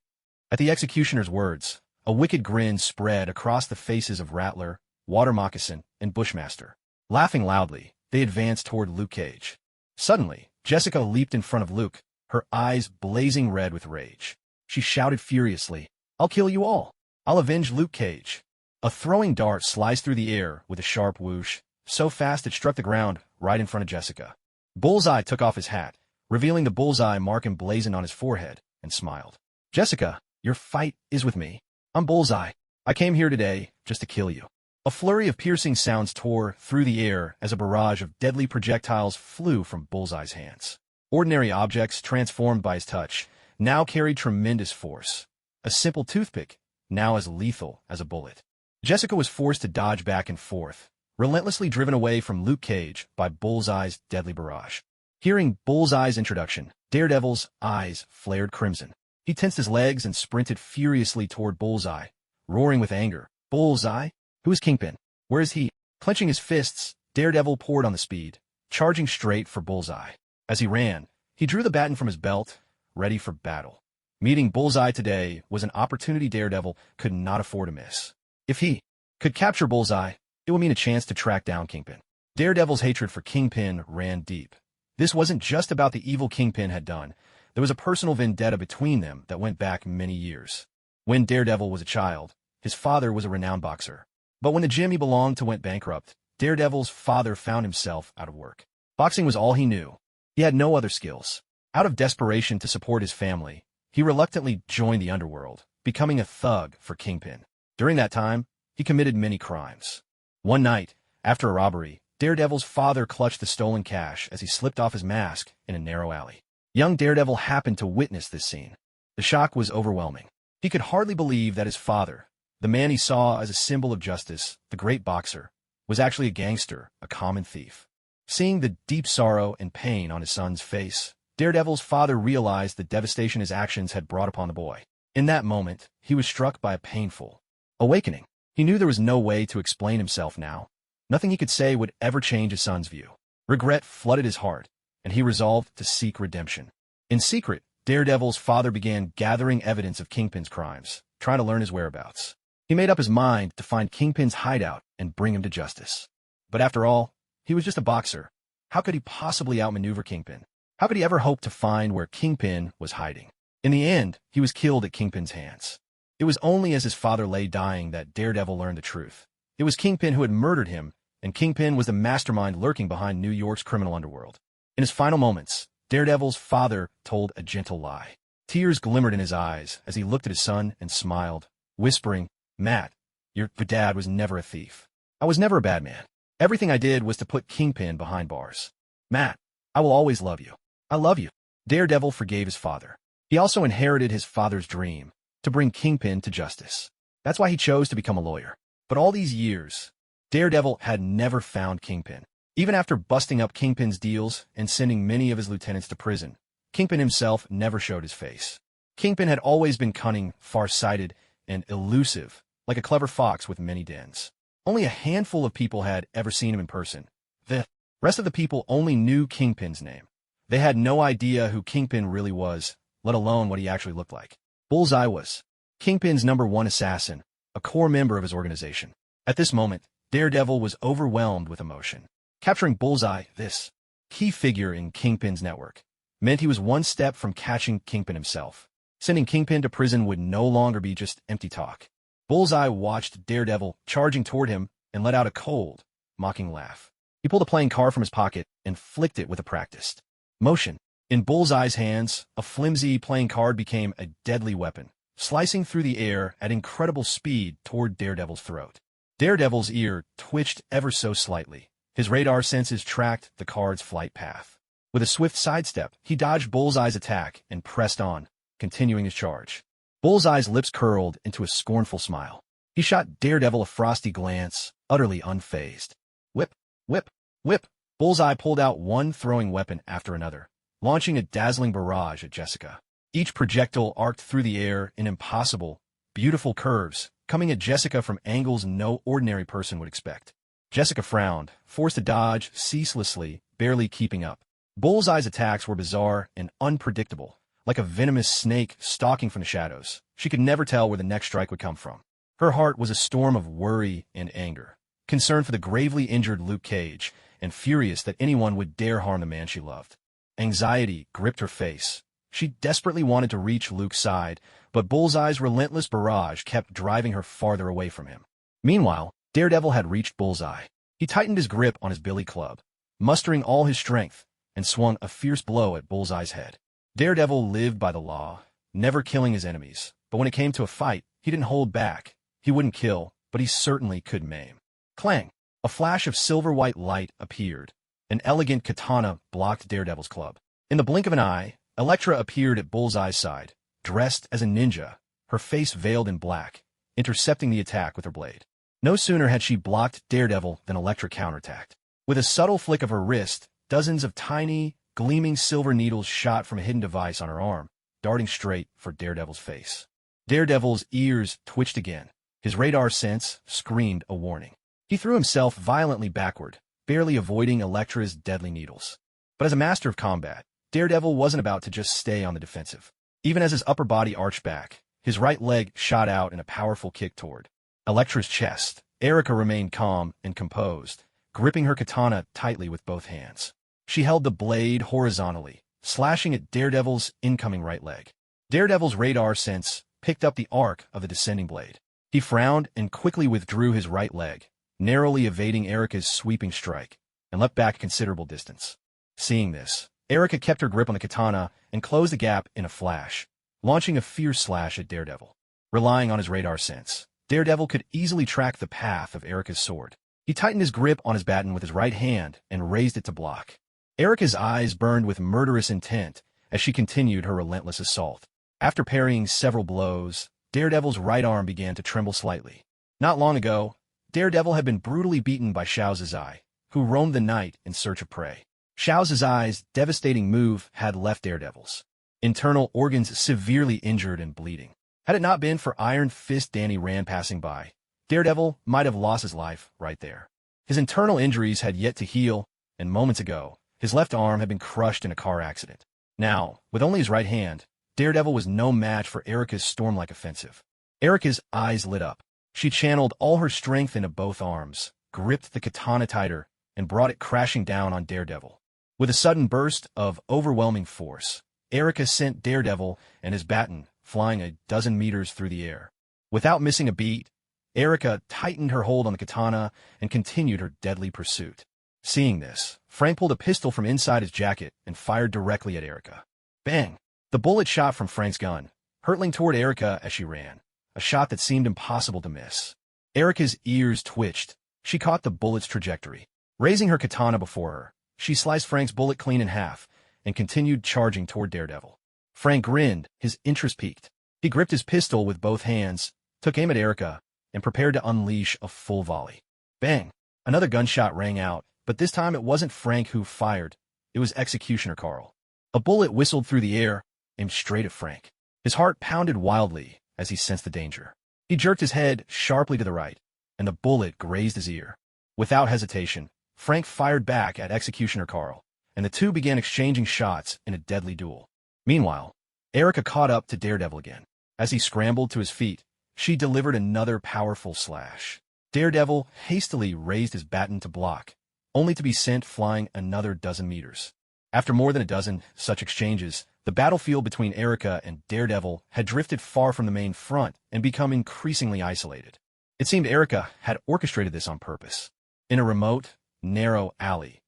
At the executioner's words, a wicked grin spread across the faces of Rattler, Water Moccasin, and Bushmaster. Laughing loudly, they advanced toward Luke Cage. Suddenly, Jessica leaped in front of Luke, her eyes blazing red with rage. She shouted furiously, "I'll kill you all! I'll avenge Luke Cage!" A throwing dart sliced through the air with a sharp whoosh, so fast it struck the ground right in front of Jessica. Bullseye took off his hat, revealing the bullseye mark emblazoned on his forehead, and smiled. "Jessica, your fight is with me. I'm Bullseye. I came here today just to kill you." A flurry of piercing sounds tore through the air as a barrage of deadly projectiles flew from Bullseye's hands. Ordinary objects, transformed by his touch, now carried tremendous force. A simple toothpick, now as lethal as a bullet. Jessica was forced to dodge back and forth, relentlessly driven away from Luke Cage by Bullseye's deadly barrage. Hearing Bullseye's introduction, Daredevil's eyes flared crimson. He tensed his legs and sprinted furiously toward Bullseye, roaring with anger. "Bullseye? Who is Kingpin? Where is he?" Clenching his fists, Daredevil poured on the speed, charging straight for Bullseye. As he ran, he drew the baton from his belt, ready for battle. Meeting Bullseye today was an opportunity Daredevil could not afford to miss. If he could capture Bullseye, it would mean a chance to track down Kingpin. Daredevil's hatred for Kingpin ran deep. This wasn't just about the evil Kingpin had done. There was a personal vendetta between them that went back many years. When Daredevil was a child, his father was a renowned boxer. But when the gym he belonged to went bankrupt, Daredevil's father found himself out of work. Boxing was all he knew. He had no other skills. Out of desperation to support his family, he reluctantly joined the underworld, becoming a thug for Kingpin. During that time, he committed many crimes. One night, after a robbery, Daredevil's father clutched the stolen cash as he slipped off his mask in a narrow alley. Young Daredevil happened to witness this scene. The shock was overwhelming. He could hardly believe that his father, the man he saw as a symbol of justice, the great boxer, was actually a gangster, a common thief. Seeing the deep sorrow and pain on his son's face, Daredevil's father realized the devastation his actions had brought upon the boy. In that moment, he was struck by a painful awakening. He knew there was no way to explain himself now. Nothing he could say would ever change his son's view. Regret flooded his heart, and he resolved to seek redemption. In secret, Daredevil's father began gathering evidence of Kingpin's crimes, trying to learn his whereabouts. He made up his mind to find Kingpin's hideout and bring him to justice. But after all, He was just a boxer. How could he possibly outmaneuver Kingpin? How could he ever hope to find where Kingpin was hiding? In the end, he was killed at Kingpin's hands. It was only as his father lay dying that Daredevil learned the truth. It was Kingpin who had murdered him, and Kingpin was the mastermind lurking behind New York's criminal underworld. In his final moments, Daredevil's father told a gentle lie. Tears glimmered in his eyes as he looked at his son and smiled, whispering, "Matt, your dad was never a thief. I was never a bad man. Everything I did was to put Kingpin behind bars. Matt, I will always love you. I love you." Daredevil forgave his father. He also inherited his father's dream, to bring Kingpin to justice. That's why he chose to become a lawyer. But all these years, Daredevil had never found Kingpin. Even after busting up Kingpin's deals and sending many of his lieutenants to prison, Kingpin himself never showed his face. Kingpin had always been cunning, far-sighted, and elusive, like a clever fox with many dens. Only a handful of people had ever seen him in person. The rest of the people only knew Kingpin's name. They had no idea who Kingpin really was, let alone what he actually looked like. Bullseye was Kingpin's #1 assassin, a core member of his organization. At this moment, Daredevil was overwhelmed with emotion. Capturing Bullseye, this key figure in Kingpin's network, meant he was one step from catching Kingpin himself. Sending Kingpin to prison would no longer be just empty talk. Bullseye watched Daredevil charging toward him and let out a cold, mocking laugh. He pulled a playing card from his pocket and flicked it with a practiced motion. In Bullseye's hands, a flimsy playing card became a deadly weapon, slicing through the air at incredible speed toward Daredevil's throat. Daredevil's ear twitched ever so slightly. His radar senses tracked the card's flight path. With a swift sidestep, he dodged Bullseye's attack and pressed on, continuing his charge. Bullseye's lips curled into a scornful smile. He shot Daredevil a frosty glance, utterly unfazed. Whip, whip, whip. Bullseye pulled out one throwing weapon after another, launching a dazzling barrage at Jessica. Each projectile arced through the air in impossible, beautiful curves, coming at Jessica from angles no ordinary person would expect. Jessica frowned, forced to dodge ceaselessly, barely keeping up. Bullseye's attacks were bizarre and unpredictable, like a venomous snake stalking from the shadows. She could never tell where the next strike would come from. Her heart was a storm of worry and anger, concerned for the gravely injured Luke Cage, and furious that anyone would dare harm the man she loved. Anxiety gripped her face. She desperately wanted to reach Luke's side, but Bullseye's relentless barrage kept driving her farther away from him. Meanwhile, Daredevil had reached Bullseye. He tightened his grip on his billy club, mustering all his strength, and swung a fierce blow at Bullseye's head. Daredevil lived by the law, never killing his enemies, but when it came to a fight, he didn't hold back. He wouldn't kill, but he certainly could maim. Clang! A flash of silver-white light appeared. An elegant katana blocked Daredevil's club. In the blink of an eye, Elektra appeared at Bullseye's side, dressed as a ninja, her face veiled in black, intercepting the attack with her blade. No sooner had she blocked Daredevil than Elektra counterattacked. With a subtle flick of her wrist, dozens of tiny, gleaming silver needles shot from a hidden device on her arm, darting straight for Daredevil's face. Daredevil's ears twitched again. His radar sense screamed a warning. He threw himself violently backward, barely avoiding Elektra's deadly needles. But as a master of combat, Daredevil wasn't about to just stay on the defensive. Even as his upper body arched back, his right leg shot out in a powerful kick toward Elektra's chest. Erica remained calm and composed, gripping her katana tightly with both hands. She held the blade horizontally, slashing at Daredevil's incoming right leg. Daredevil's radar sense picked up the arc of the descending blade. He frowned and quickly withdrew his right leg, narrowly evading Erica's sweeping strike, and leapt back a considerable distance. Seeing this, Erica kept her grip on the katana and closed the gap in a flash, launching a fierce slash at Daredevil. Relying on his radar sense, Daredevil could easily track the path of Erica's sword. He tightened his grip on his baton with his right hand and raised it to block. Erica's eyes burned with murderous intent as she continued her relentless assault. After parrying several blows, Daredevil's right arm began to tremble slightly. Not long ago, Daredevil had been brutally beaten by S.H.I.E.L.D, who roamed the night in search of prey. S.H.I.E.L.D's devastating move had left Daredevil's internal organs severely injured and bleeding. Had it not been for Iron Fist Danny Rand passing by, Daredevil might have lost his life right there. His internal injuries had yet to heal, and moments ago, his left arm had been crushed in a car accident. Now, with only his right hand, Daredevil was no match for Erica's storm-like offensive. Erica's eyes lit up. She channeled all her strength into both arms, gripped the katana tighter, and brought it crashing down on Daredevil. With a sudden burst of overwhelming force, Erica sent Daredevil and his baton flying a dozen meters through the air. Without missing a beat, Erica tightened her hold on the katana and continued her deadly pursuit. Seeing this, Frank pulled a pistol from inside his jacket and fired directly at Erica. Bang! The bullet shot from Frank's gun, hurtling toward Erica as she ran, a shot that seemed impossible to miss. Erica's ears twitched. She caught the bullet's trajectory. Raising her katana before her, she sliced Frank's bullet clean in half and continued charging toward Daredevil. Frank grinned, his interest piqued. He gripped his pistol with both hands, took aim at Erica, and prepared to unleash a full volley. Bang! Another gunshot rang out, but this time it wasn't Frank who fired. It was Executioner Carl. A bullet whistled through the air, aimed straight at Frank. His heart pounded wildly as he sensed the danger. He jerked his head sharply to the right, and the bullet grazed his ear. Without hesitation, Frank fired back at Executioner Carl, and the two began exchanging shots in a deadly duel. Meanwhile, Erica caught up to Daredevil again. As he scrambled to his feet, she delivered another powerful slash. Daredevil hastily raised his baton to block, only to be sent flying another dozen meters. After more than a dozen such exchanges, the battlefield between Erica and Daredevil had drifted far from the main front and become increasingly isolated. It seemed Erica had orchestrated this on purpose. In a remote, narrow alley,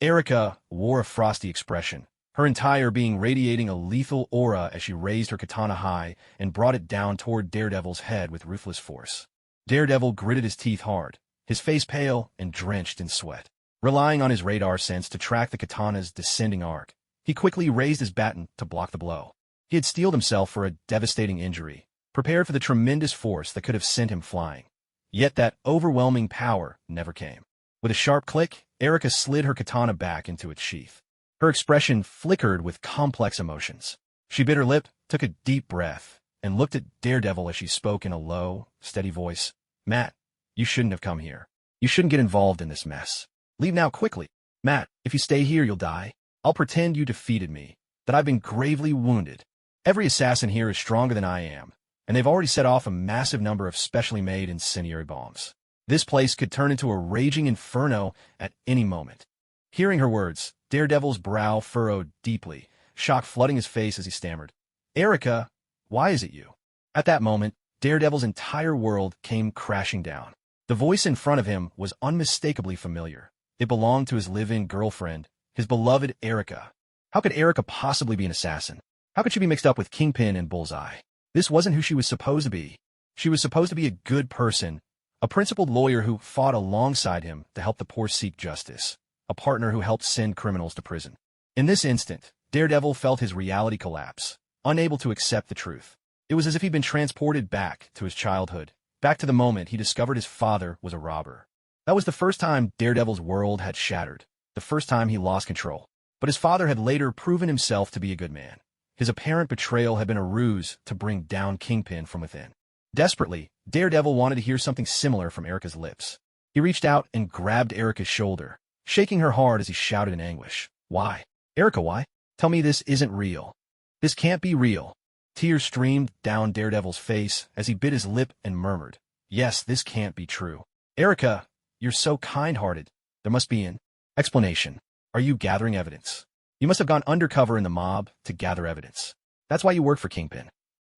Erica wore a frosty expression, her entire being radiating a lethal aura as she raised her katana high and brought it down toward Daredevil's head with ruthless force. Daredevil gritted his teeth hard, his face pale and drenched in sweat. Relying on his radar sense to track the katana's descending arc, he quickly raised his baton to block the blow. He had steeled himself for a devastating injury, prepared for the tremendous force that could have sent him flying. Yet that overwhelming power never came. With a sharp click, Erica slid her katana back into its sheath. Her expression flickered with complex emotions. She bit her lip, took a deep breath, and looked at Daredevil as she spoke in a low, steady voice. "Matt, you shouldn't have come here. You shouldn't get involved in this mess. Leave now quickly. Matt, if you stay here, you'll die. I'll pretend you defeated me, that I've been gravely wounded. Every assassin here is stronger than I am, and they've already set off a massive number of specially made incendiary bombs. This place could turn into a raging inferno at any moment." Hearing her words, Daredevil's brow furrowed deeply, shock flooding his face as he stammered, "Erica, why is it you?" At that moment, Daredevil's entire world came crashing down. The voice in front of him was unmistakably familiar. It belonged to his live-in girlfriend, his beloved Erica. How could Erica possibly be an assassin? How could she be mixed up with Kingpin and Bullseye? This wasn't who she was supposed to be. She was supposed to be a good person, a principled lawyer who fought alongside him to help the poor seek justice, a partner who helped send criminals to prison. In this instant, Daredevil felt his reality collapse, unable to accept the truth. It was as if he'd been transported back to his childhood, back to the moment he discovered his father was a robber. That was the first time Daredevil's world had shattered, the first time he lost control. But his father had later proven himself to be a good man. His apparent betrayal had been a ruse to bring down Kingpin from within. Desperately, Daredevil wanted to hear something similar from Erica's lips. He reached out and grabbed Erica's shoulder, shaking her hard as he shouted in anguish. "Why? Erica, why? Tell me this isn't real. This can't be real." Tears streamed down Daredevil's face as he bit his lip and murmured, "Yes, this can't be true. Erica, you're so kind-hearted. There must be an explanation. Are you gathering evidence? You must have gone undercover in the mob to gather evidence. That's why you work for Kingpin."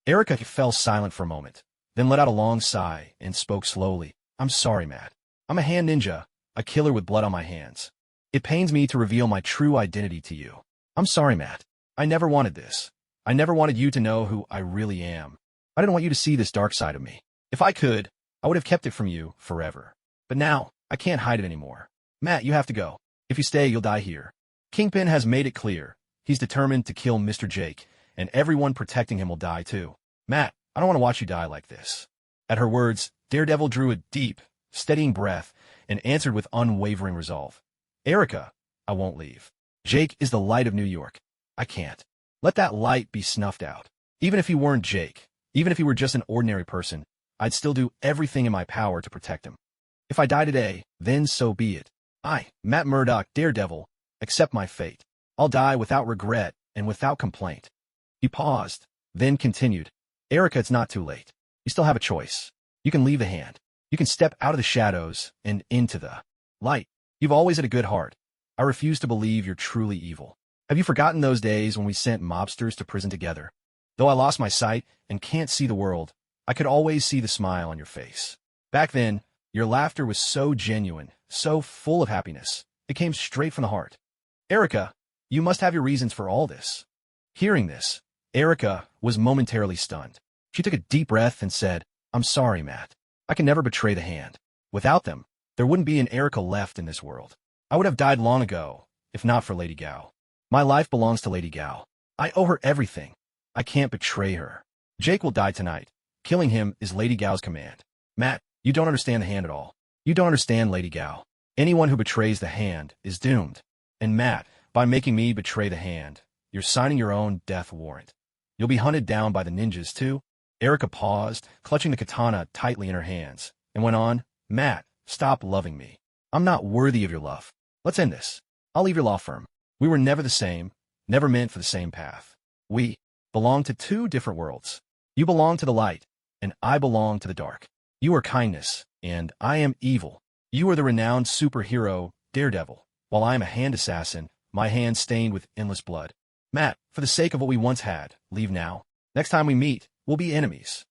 Erica fell silent for a moment, then let out a long sigh and spoke slowly. "I'm sorry, Matt. I'm a hand ninja, a killer with blood on my hands. It pains me to reveal my true identity to you. I'm sorry, Matt. I never wanted this. I never wanted you to know who I really am. I didn't want you to see this dark side of me. If I could, I would have kept it from you forever. But now, I can't hide it anymore. Matt, you have to go. If you stay, you'll die here. Kingpin has made it clear. He's determined to kill Mr. Jake, and everyone protecting him will die too. Matt, I don't want to watch you die like this." At her words, Daredevil drew a deep, steadying breath and answered with unwavering resolve. "Erica, I won't leave. Jake is the light of New York. I can't let that light be snuffed out. Even if he weren't Jake, even if he were just an ordinary person, I'd still do everything in my power to protect him. If I die today, then so be it. I, Matt Murdock, Daredevil, accept my fate. I'll die without regret and without complaint." He paused, then continued, "Erica, it's not too late. You still have a choice. You can leave the hand. You can step out of the shadows and into the light. You've always had a good heart. I refuse to believe you're truly evil. Have you forgotten those days when we sent mobsters to prison together? Though I lost my sight and can't see the world, I could always see the smile on your face. Back then, your laughter was so genuine, so full of happiness. It came straight from the heart. Erica, you must have your reasons for all this. Hearing this, Erica was momentarily stunned. She took a deep breath and said, I'm sorry, Matt. I can never betray the hand. Without them, there wouldn't be an Erica left in this world. I would have died long ago, if not for Lady Gao. My life belongs to Lady Gao. I owe her everything. I can't betray her. Jake will die tonight. Killing him is Lady Gao's command. Matt, you don't understand the hand at all. You don't understand Lady Gao. Anyone who betrays the hand is doomed. And Matt, by making me betray the hand, you're signing your own death warrant. You'll be hunted down by the ninjas, too. Erica paused, clutching the katana tightly in her hands, and went on, Matt, stop loving me. I'm not worthy of your love. Let's end this. I'll leave your law firm. We were never the same, never meant for the same path. We belong to two different worlds. You belong to the light, and I belong to the dark. You are kindness, and I am evil. You are the renowned superhero, Daredevil, while I am a hand assassin, my hands stained with endless blood. Matt, for the sake of what we once had, leave now. Next time we meet, we'll be enemies.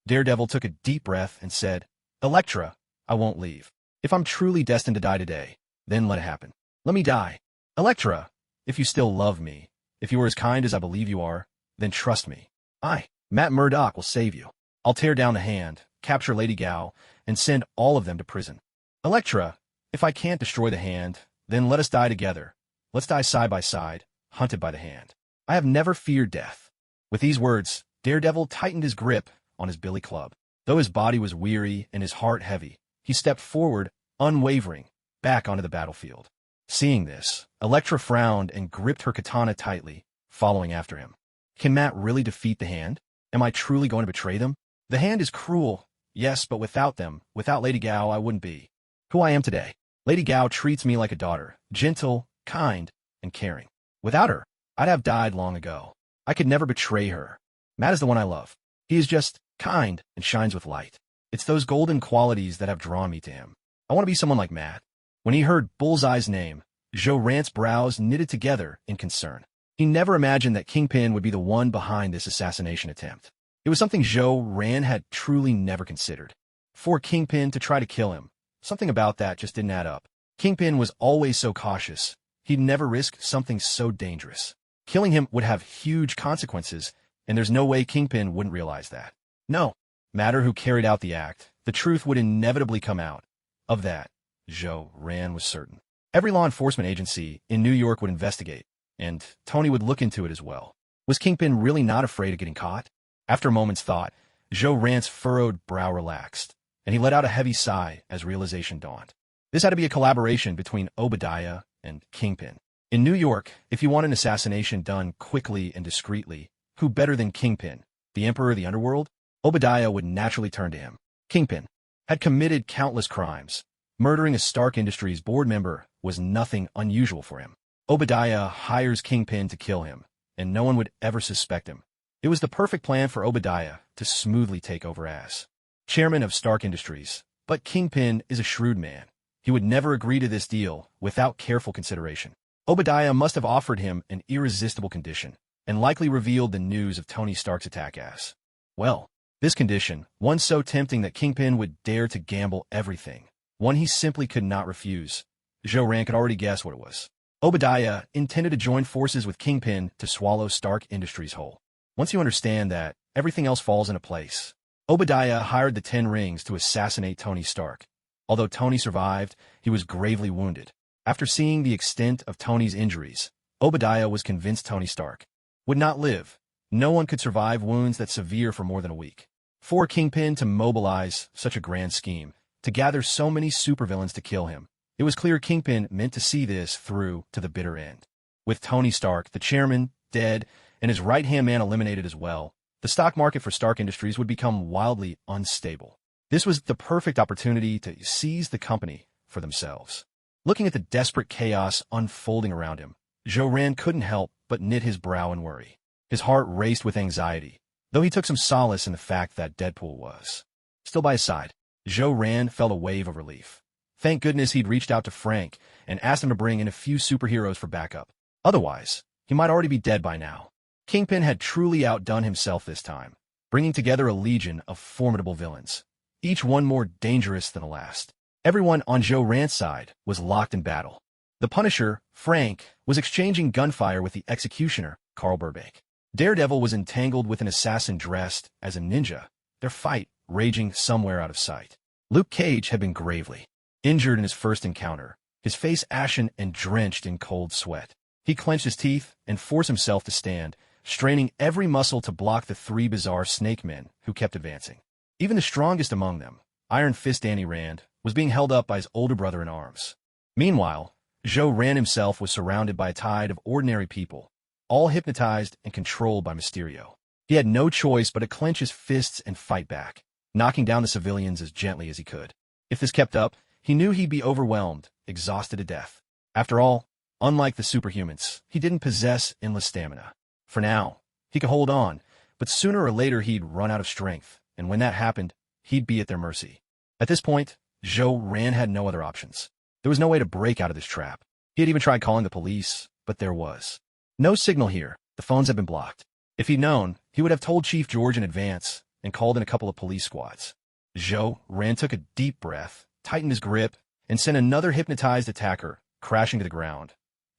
Daredevil took a deep breath and said, Elektra, I won't leave. If I'm truly destined to die today, then let it happen. Let me die. Elektra, if you still love me, if you are as kind as I believe you are, then trust me. I, Matt Murdock, will save you. I'll tear down the hand, capture Lady Gao, and send all of them to prison. Elektra, if I can't destroy the hand, then let us die together. Let's die side by side, hunted by the hand. I have never feared death. With these words, Daredevil tightened his grip on his billy club. Though his body was weary and his heart heavy, he stepped forward, unwavering, back onto the battlefield. Seeing this, Elektra frowned and gripped her katana tightly, following after him. Can Matt really defeat the hand? Am I truly going to betray them? The hand is cruel, yes, but without them, without Lady Gao, I wouldn't be who I am today. Lady Gao treats me like a daughter, gentle, kind, and caring. Without her, I'd have died long ago. I could never betray her. Matt is the one I love. He is just kind and shines with light. It's those golden qualities that have drawn me to him. I want to be someone like Matt. When he heard Bullseye's name, Zhou Ran's brows knitted together in concern. He never imagined that Kingpin would be the one behind this assassination attempt. It was something Zhou Ran had truly never considered. For Kingpin to try to kill him, something about that just didn't add up. Kingpin was always so cautious. He'd never risk something so dangerous. Killing him would have huge consequences, and there's no way Kingpin wouldn't realize that. No matter who carried out the act, the truth would inevitably come out. Of that, Zhou Ran was certain. Every law enforcement agency in New York would investigate, and Tony would look into it as well. Was Kingpin really not afraid of getting caught? After a moment's thought, Zhou Ran's furrowed brow relaxed, and he let out a heavy sigh as realization dawned. This had to be a collaboration between Obadiah and Kingpin. In New York, if you want an assassination done quickly and discreetly, who better than Kingpin, the emperor of the underworld? Obadiah would naturally turn to him. Kingpin had committed countless crimes. Murdering a Stark Industries board member was nothing unusual for him. Obadiah hires Kingpin to kill him, and no one would ever suspect him. It was the perfect plan for Obadiah to smoothly take over as chairman of Stark Industries. But Kingpin is a shrewd man. He would never agree to this deal without careful consideration. Obadiah must have offered him an irresistible condition, and likely revealed the news of Tony Stark's attack as well. This condition, one so tempting that Kingpin would dare to gamble everything, one he simply could not refuse. Zhou Ran could already guess what it was. Obadiah intended to join forces with Kingpin to swallow Stark Industries whole. Once you understand that, everything else falls into place. Obadiah hired the 10 Rings to assassinate Tony Stark. Although Tony survived, he was gravely wounded. After seeing the extent of Tony's injuries, Obadiah was convinced Tony Stark would not live. No one could survive wounds that severe for more than a week. For Kingpin to mobilize such a grand scheme, to gather so many supervillains to kill him, it was clear Kingpin meant to see this through to the bitter end. With Tony Stark, the chairman, dead, and his right-hand man eliminated as well, the stock market for Stark Industries would become wildly unstable. This was the perfect opportunity to seize the company for themselves. Looking at the desperate chaos unfolding around him, Zhou Ran couldn't help but knit his brow in worry. His heart raced with anxiety, though he took some solace in the fact that Deadpool was still by his side. Zhou Ran felt a wave of relief. Thank goodness he'd reached out to Frank and asked him to bring in a few superheroes for backup. Otherwise, he might already be dead by now. Kingpin had truly outdone himself this time, bringing together a legion of formidable villains, each one more dangerous than the last. Everyone on Joe Rant's side was locked in battle. The Punisher, Frank, was exchanging gunfire with the Executioner, Carl Burbank. Daredevil was entangled with an assassin dressed as a ninja, their fight raging somewhere out of sight. Luke Cage had been gravely injured in his first encounter, his face ashen and drenched in cold sweat. He clenched his teeth and forced himself to stand, straining every muscle to block the three bizarre snake men who kept advancing. Even the strongest among them, Iron Fist Danny Rand, was being held up by his older brother in arms. Meanwhile, Joe Rand himself was surrounded by a tide of ordinary people, all hypnotized and controlled by Mysterio. He had no choice but to clench his fists and fight back, knocking down the civilians as gently as he could. If this kept up, he knew he'd be overwhelmed, exhausted to death. After all, unlike the superhumans, he didn't possess endless stamina. For now, he could hold on, but sooner or later he'd run out of strength, and when that happened, he'd be at their mercy. At this point, Joe Rand had no other options. There was no way to break out of this trap. He had even tried calling the police, but there was no signal here. The phones had been blocked. If he'd known, he would have told Chief George in advance and called in a couple of police squads. Joe Rand took a deep breath, tightened his grip, and sent another hypnotized attacker crashing to the ground.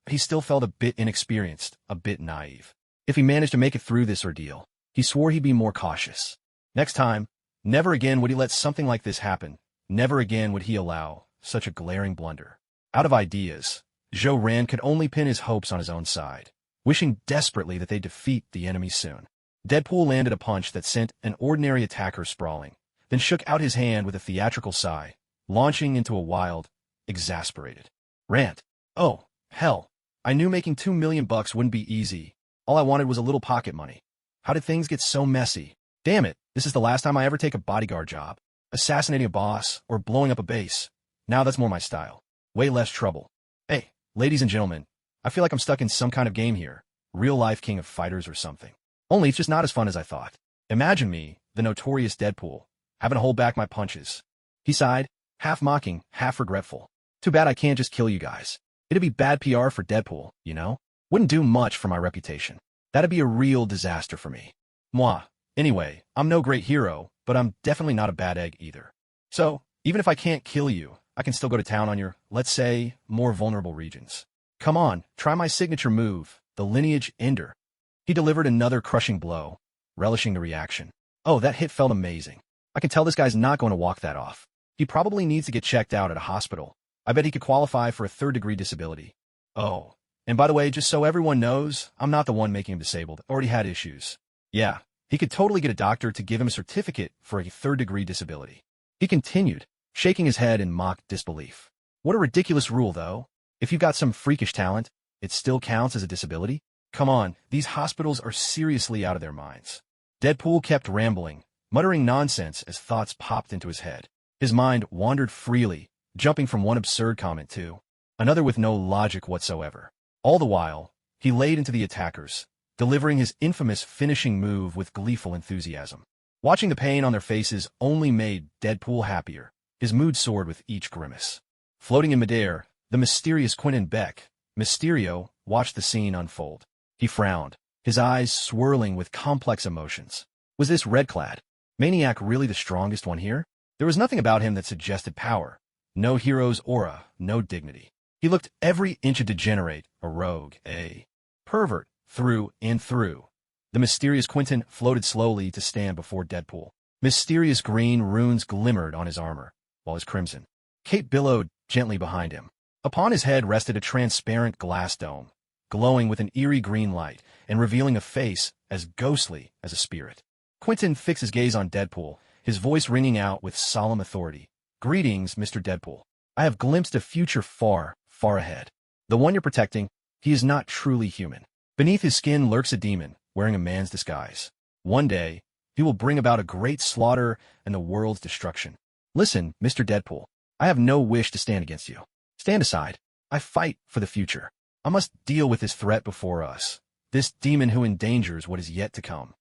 He still felt a bit inexperienced, a bit naive. If he managed to make it through this ordeal, he swore he'd be more cautious. Next time, never again would he let something like this happen. Never again would he allow such a glaring blunder. Out of ideas, Joe Rand could only pin his hopes on his own side, wishing desperately that they'd defeat the enemy soon. Deadpool landed a punch that sent an ordinary attacker sprawling, then shook out his hand with a theatrical sigh, launching into a wild, exasperated rant. "Oh, hell. I knew making $2 million wouldn't be easy. All I wanted was a little pocket money. How did things get so messy? Damn it, this is the last time I ever take a bodyguard job. Assassinating a boss or blowing up a base. Now that's more my style. Way less trouble. Hey, ladies and gentlemen, I feel like I'm stuck in some kind of game here. Real-life King of Fighters or something. Only it's just not as fun as I thought. Imagine me, the notorious Deadpool, having to hold back my punches." He sighed, half mocking, half regretful. "Too bad I can't just kill you guys. It'd be bad PR for Deadpool, you know? Wouldn't do much for my reputation. That'd be a real disaster for me. Mwah. Anyway, I'm no great hero, but I'm definitely not a bad egg either. So, even if I can't kill you, I can still go to town on your, let's say, more vulnerable regions. Come on, try my signature move, the Lineage Ender." He delivered another crushing blow, relishing the reaction. Oh, that hit felt amazing. I can tell this guy's not going to walk that off. He probably needs to get checked out at a hospital. I bet he could qualify for a third-degree disability. Oh, and by the way, just so everyone knows, I'm not the one making him disabled. Already had issues. Yeah, he could totally get a doctor to give him a certificate for a third-degree disability. He continued, shaking his head in mock disbelief. What a ridiculous rule, though. If you've got some freakish talent, it still counts as a disability? Come on, these hospitals are seriously out of their minds. Deadpool kept rambling, muttering nonsense as thoughts popped into his head. His mind wandered freely, jumping from one absurd comment to another with no logic whatsoever. All the while, he laid into the attackers, delivering his infamous finishing move with gleeful enthusiasm. Watching the pain on their faces only made Deadpool happier. His mood soared with each grimace. Floating in midair, the mysterious Quentin Beck, Mysterio, watched the scene unfold. He frowned, his eyes swirling with complex emotions. Was this Red-Clad Maniac really the strongest one here? There was nothing about him that suggested power. No hero's aura, no dignity. He looked every inch a degenerate, a rogue, a pervert, through and through. The mysterious Quentin floated slowly to stand before Deadpool. Mysterious green runes glimmered on his armor, while his crimson cape billowed gently behind him. Upon his head rested a transparent glass dome, glowing with an eerie green light and revealing a face as ghostly as a spirit. Quentin fixed his gaze on Deadpool, his voice ringing out with solemn authority. "Greetings, Mr. Deadpool. I have glimpsed a future far, far ahead. The one you're protecting, he is not truly human. Beneath his skin lurks a demon, wearing a man's disguise. One day, he will bring about a great slaughter and the world's destruction. Listen, Mr. Deadpool, I have no wish to stand against you. Stand aside. I fight for the future. I must deal with this threat before us, this demon who endangers what is yet to come."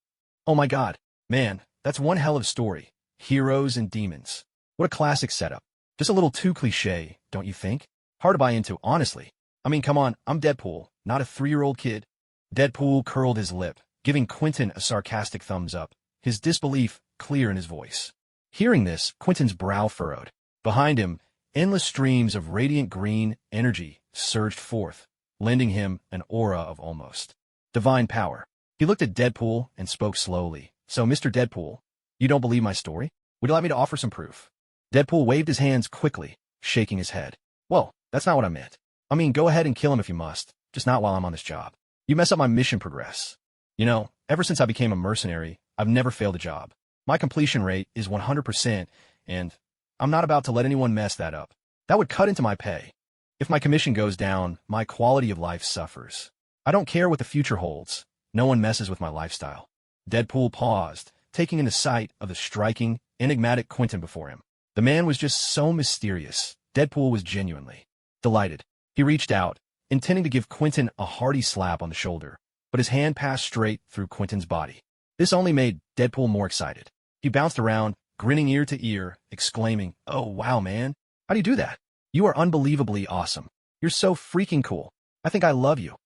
Oh my god, man, that's one hell of a story. Heroes and demons. What a classic setup. Just a little too cliché, don't you think? Hard to buy into, honestly. I mean, come on, I'm Deadpool, not a 3-year-old kid. Deadpool curled his lip, giving Quentin a sarcastic thumbs up, his disbelief clear in his voice. Hearing this, Quentin's brow furrowed. Behind him, endless streams of radiant green energy surged forth, lending him an aura of almost divine power. He looked at Deadpool and spoke slowly. So, Mr. Deadpool, you don't believe my story? Would you like me to offer some proof? Deadpool waved his hands quickly, shaking his head. Whoa, that's not what I meant. I mean, go ahead and kill him if you must, just not while I'm on this job. You mess up my mission progress. You know, ever since I became a mercenary, I've never failed a job. My completion rate is 100%, and I'm not about to let anyone mess that up. That would cut into my pay. If my commission goes down, my quality of life suffers. I don't care what the future holds. No one messes with my lifestyle. Deadpool paused, taking in the sight of the striking, enigmatic Quentin before him. The man was just so mysterious. Deadpool was genuinely delighted. He reached out, intending to give Quentin a hearty slap on the shoulder, but his hand passed straight through Quentin's body. This only made Deadpool more excited. He bounced around, grinning ear to ear, exclaiming, "Oh, wow, man. How do you do that? You are unbelievably awesome. You're so freaking cool. I think I love you.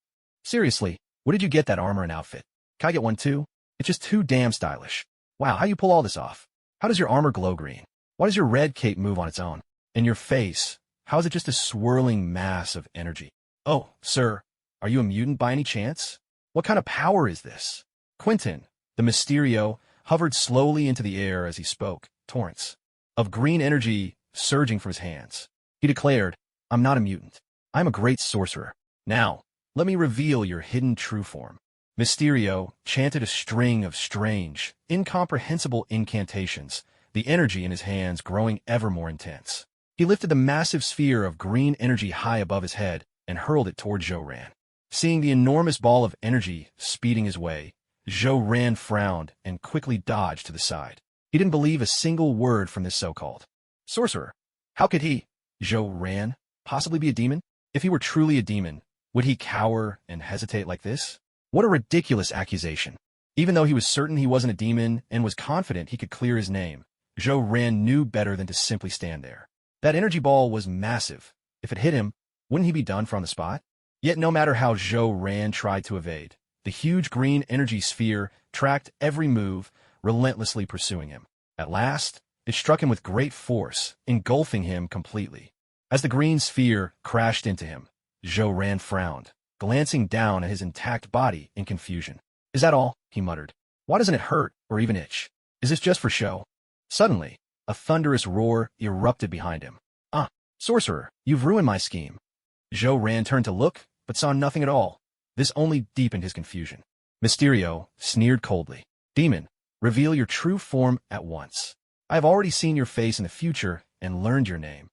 Seriously, where did you get that armor and outfit? Can I get one too? It's just too damn stylish. Wow, how you pull all this off? How does your armor glow green? Why does your red cape move on its own? And your face, how is it just a swirling mass of energy? Oh, sir, are you a mutant by any chance? What kind of power is this?" Quentin, the Mysterio, hovered slowly into the air as he spoke, torrents of green energy surging from his hands. He declared, "I'm not a mutant. I'm a great sorcerer. Now, let me reveal your hidden true form." Mysterio chanted a string of strange, incomprehensible incantations, the energy in his hands growing ever more intense. He lifted the massive sphere of green energy high above his head and hurled it toward Zhou Ran. Seeing the enormous ball of energy speeding his way, Zhou Ran frowned and quickly dodged to the side. He didn't believe a single word from this so-called sorcerer. How could he, Zhou Ran, possibly be a demon? If he were truly a demon, would he cower and hesitate like this? What a ridiculous accusation. Even though he was certain he wasn't a demon and was confident he could clear his name, Zhou Ran knew better than to simply stand there. That energy ball was massive. If it hit him, wouldn't he be done for on the spot? Yet no matter how Zhou Ran tried to evade, the huge green energy sphere tracked every move, relentlessly pursuing him. At last, it struck him with great force, engulfing him completely. As the green sphere crashed into him, Zhou Ran frowned, glancing down at his intact body in confusion. "Is that all?" he muttered. "Why doesn't it hurt or even itch? Is this just for show?" Suddenly, a thunderous roar erupted behind him. "Ah, sorcerer, you've ruined my scheme." Zhou Ran turned to look, but saw nothing at all. This only deepened his confusion. Mysterio sneered coldly. "Demon, reveal your true form at once. I have already seen your face in the future and learned your name.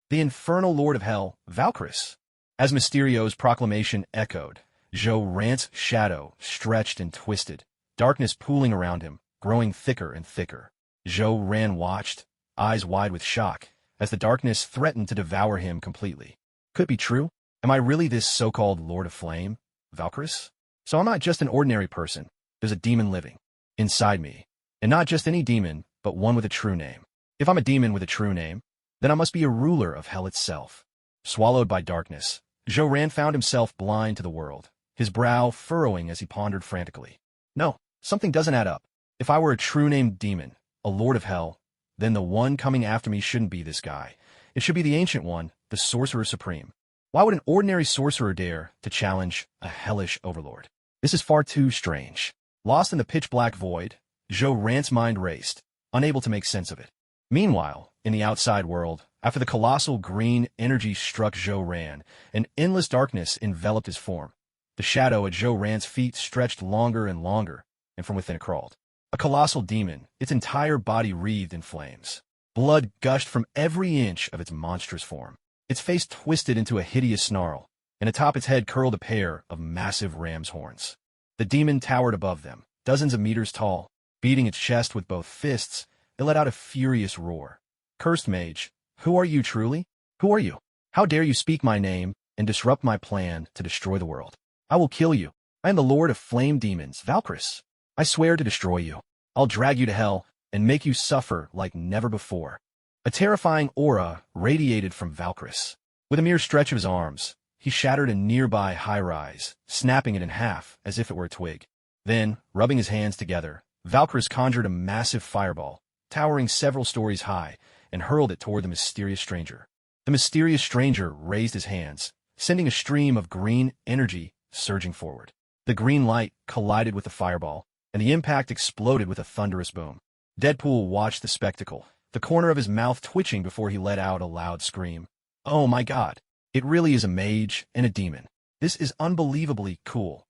The infernal lord of hell, Valkyris." As Mysterio's proclamation echoed, Zhou Ran's shadow stretched and twisted, darkness pooling around him, growing thicker and thicker. Zhou Ran watched, eyes wide with shock, as the darkness threatened to devour him completely. Could it be true? Am I really this so-called Lord of Flame, Valkyris? So I'm not just an ordinary person. There's a demon living inside me. And not just any demon, but one with a true name. If I'm a demon with a true name, then I must be a ruler of hell itself. Swallowed by darkness, Zhou Ran found himself blind to the world, his brow furrowing as he pondered frantically. No, something doesn't add up. If I were a true-named demon, a lord of hell, then the one coming after me shouldn't be this guy. It should be the Ancient One, the Sorcerer Supreme. Why would an ordinary sorcerer dare to challenge a hellish overlord? This is far too strange. Lost in the pitch-black void, Zhou Ran's mind raced, unable to make sense of it. Meanwhile, in the outside world, after the colossal green energy struck Zhou Ran, an endless darkness enveloped his form. The shadow at Zhou Ran's feet stretched longer and longer, and from within it crawled a colossal demon, its entire body wreathed in flames. Blood gushed from every inch of its monstrous form. Its face twisted into a hideous snarl, and atop its head curled a pair of massive ram's horns. The demon towered above them, dozens of meters tall. Beating its chest with both fists, it let out a furious roar. "Cursed mage, who are you truly? Who are you? How dare you speak my name and disrupt my plan to destroy the world? I will kill you. I am the Lord of Flame Demons, Valkyris. I swear to destroy you. I'll drag you to hell and make you suffer like never before." A terrifying aura radiated from Valkyris. With a mere stretch of his arms, he shattered a nearby high-rise, snapping it in half as if it were a twig. Then, rubbing his hands together, Valkyris conjured a massive fireball, towering several stories high, and hurled it toward the mysterious stranger. The mysterious stranger raised his hands, sending a stream of green energy surging forward. The green light collided with the fireball, and the impact exploded with a thunderous boom. Deadpool watched the spectacle, the corner of his mouth twitching before he let out a loud scream. Oh my god, it really is a mage and a demon. This is unbelievably cool.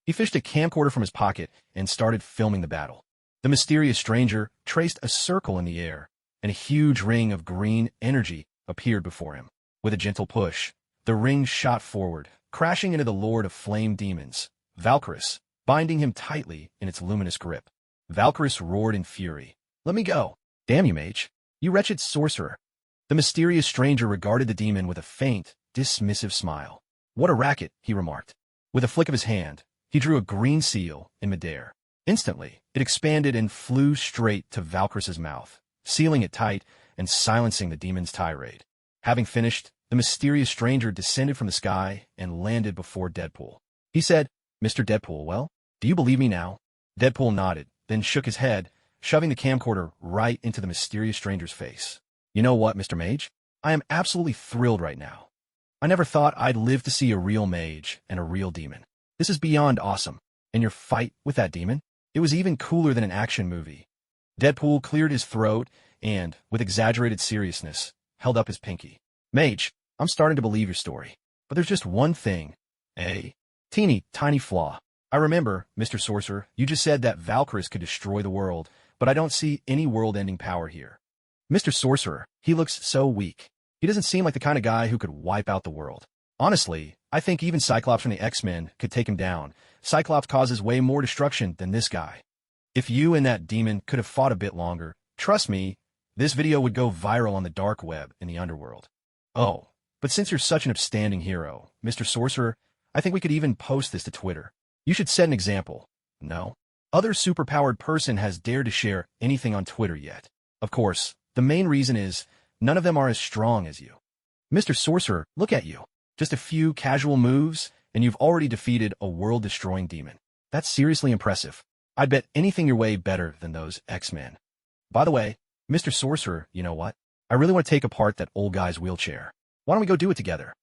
He fished a camcorder from his pocket and started filming the battle. The mysterious stranger traced a circle in the air, and a huge ring of green energy appeared before him. With a gentle push, the ring shot forward, crashing into the Lord of Flame Demons, Valkyris, binding him tightly in its luminous grip. Valkyris roared in fury. Let me go. Damn you, mage. You wretched sorcerer. The mysterious stranger regarded the demon with a faint, dismissive smile. What a racket, he remarked. With a flick of his hand, he drew a green seal in midair. Instantly, it expanded and flew straight to Valkyris's mouth, sealing it tight and silencing the demon's tirade. Having finished, the mysterious stranger descended from the sky and landed before Deadpool. He said, Mr. Deadpool, well, do you believe me now? Deadpool nodded, then shook his head, shoving the camcorder right into the mysterious stranger's face. You know what, Mr. Mage? I am absolutely thrilled right now. I never thought I'd live to see a real mage and a real demon. This is beyond awesome. And your fight with that demon? It was even cooler than an action movie. Deadpool cleared his throat and, with exaggerated seriousness, held up his pinky. Mage, I'm starting to believe your story. But there's just one thing. A teeny, tiny flaw. I remember, Mr. Sorcerer, you just said that Valkyris could destroy the world, but I don't see any world-ending power here. Mr. Sorcerer, he looks so weak. He doesn't seem like the kind of guy who could wipe out the world. Honestly, I think even Cyclops from the X-Men could take him down. Cyclops causes way more destruction than this guy. If you and that demon could have fought a bit longer, trust me, this video would go viral on the dark web in the underworld. Oh, but since you're such an upstanding hero, Mr. Sorcerer, I think we could even post this to Twitter. You should set an example. No other superpowered person has dared to share anything on Twitter yet. Of course, the main reason is none of them are as strong as you. Mr. Sorcerer, look at you. Just a few casual moves, and you've already defeated a world-destroying demon. That's seriously impressive. I'd bet anything you're way better than those X-Men. By the way, Mr. Sorcerer, you know what? I really want to take apart that old guy's wheelchair. Why don't we go do it together?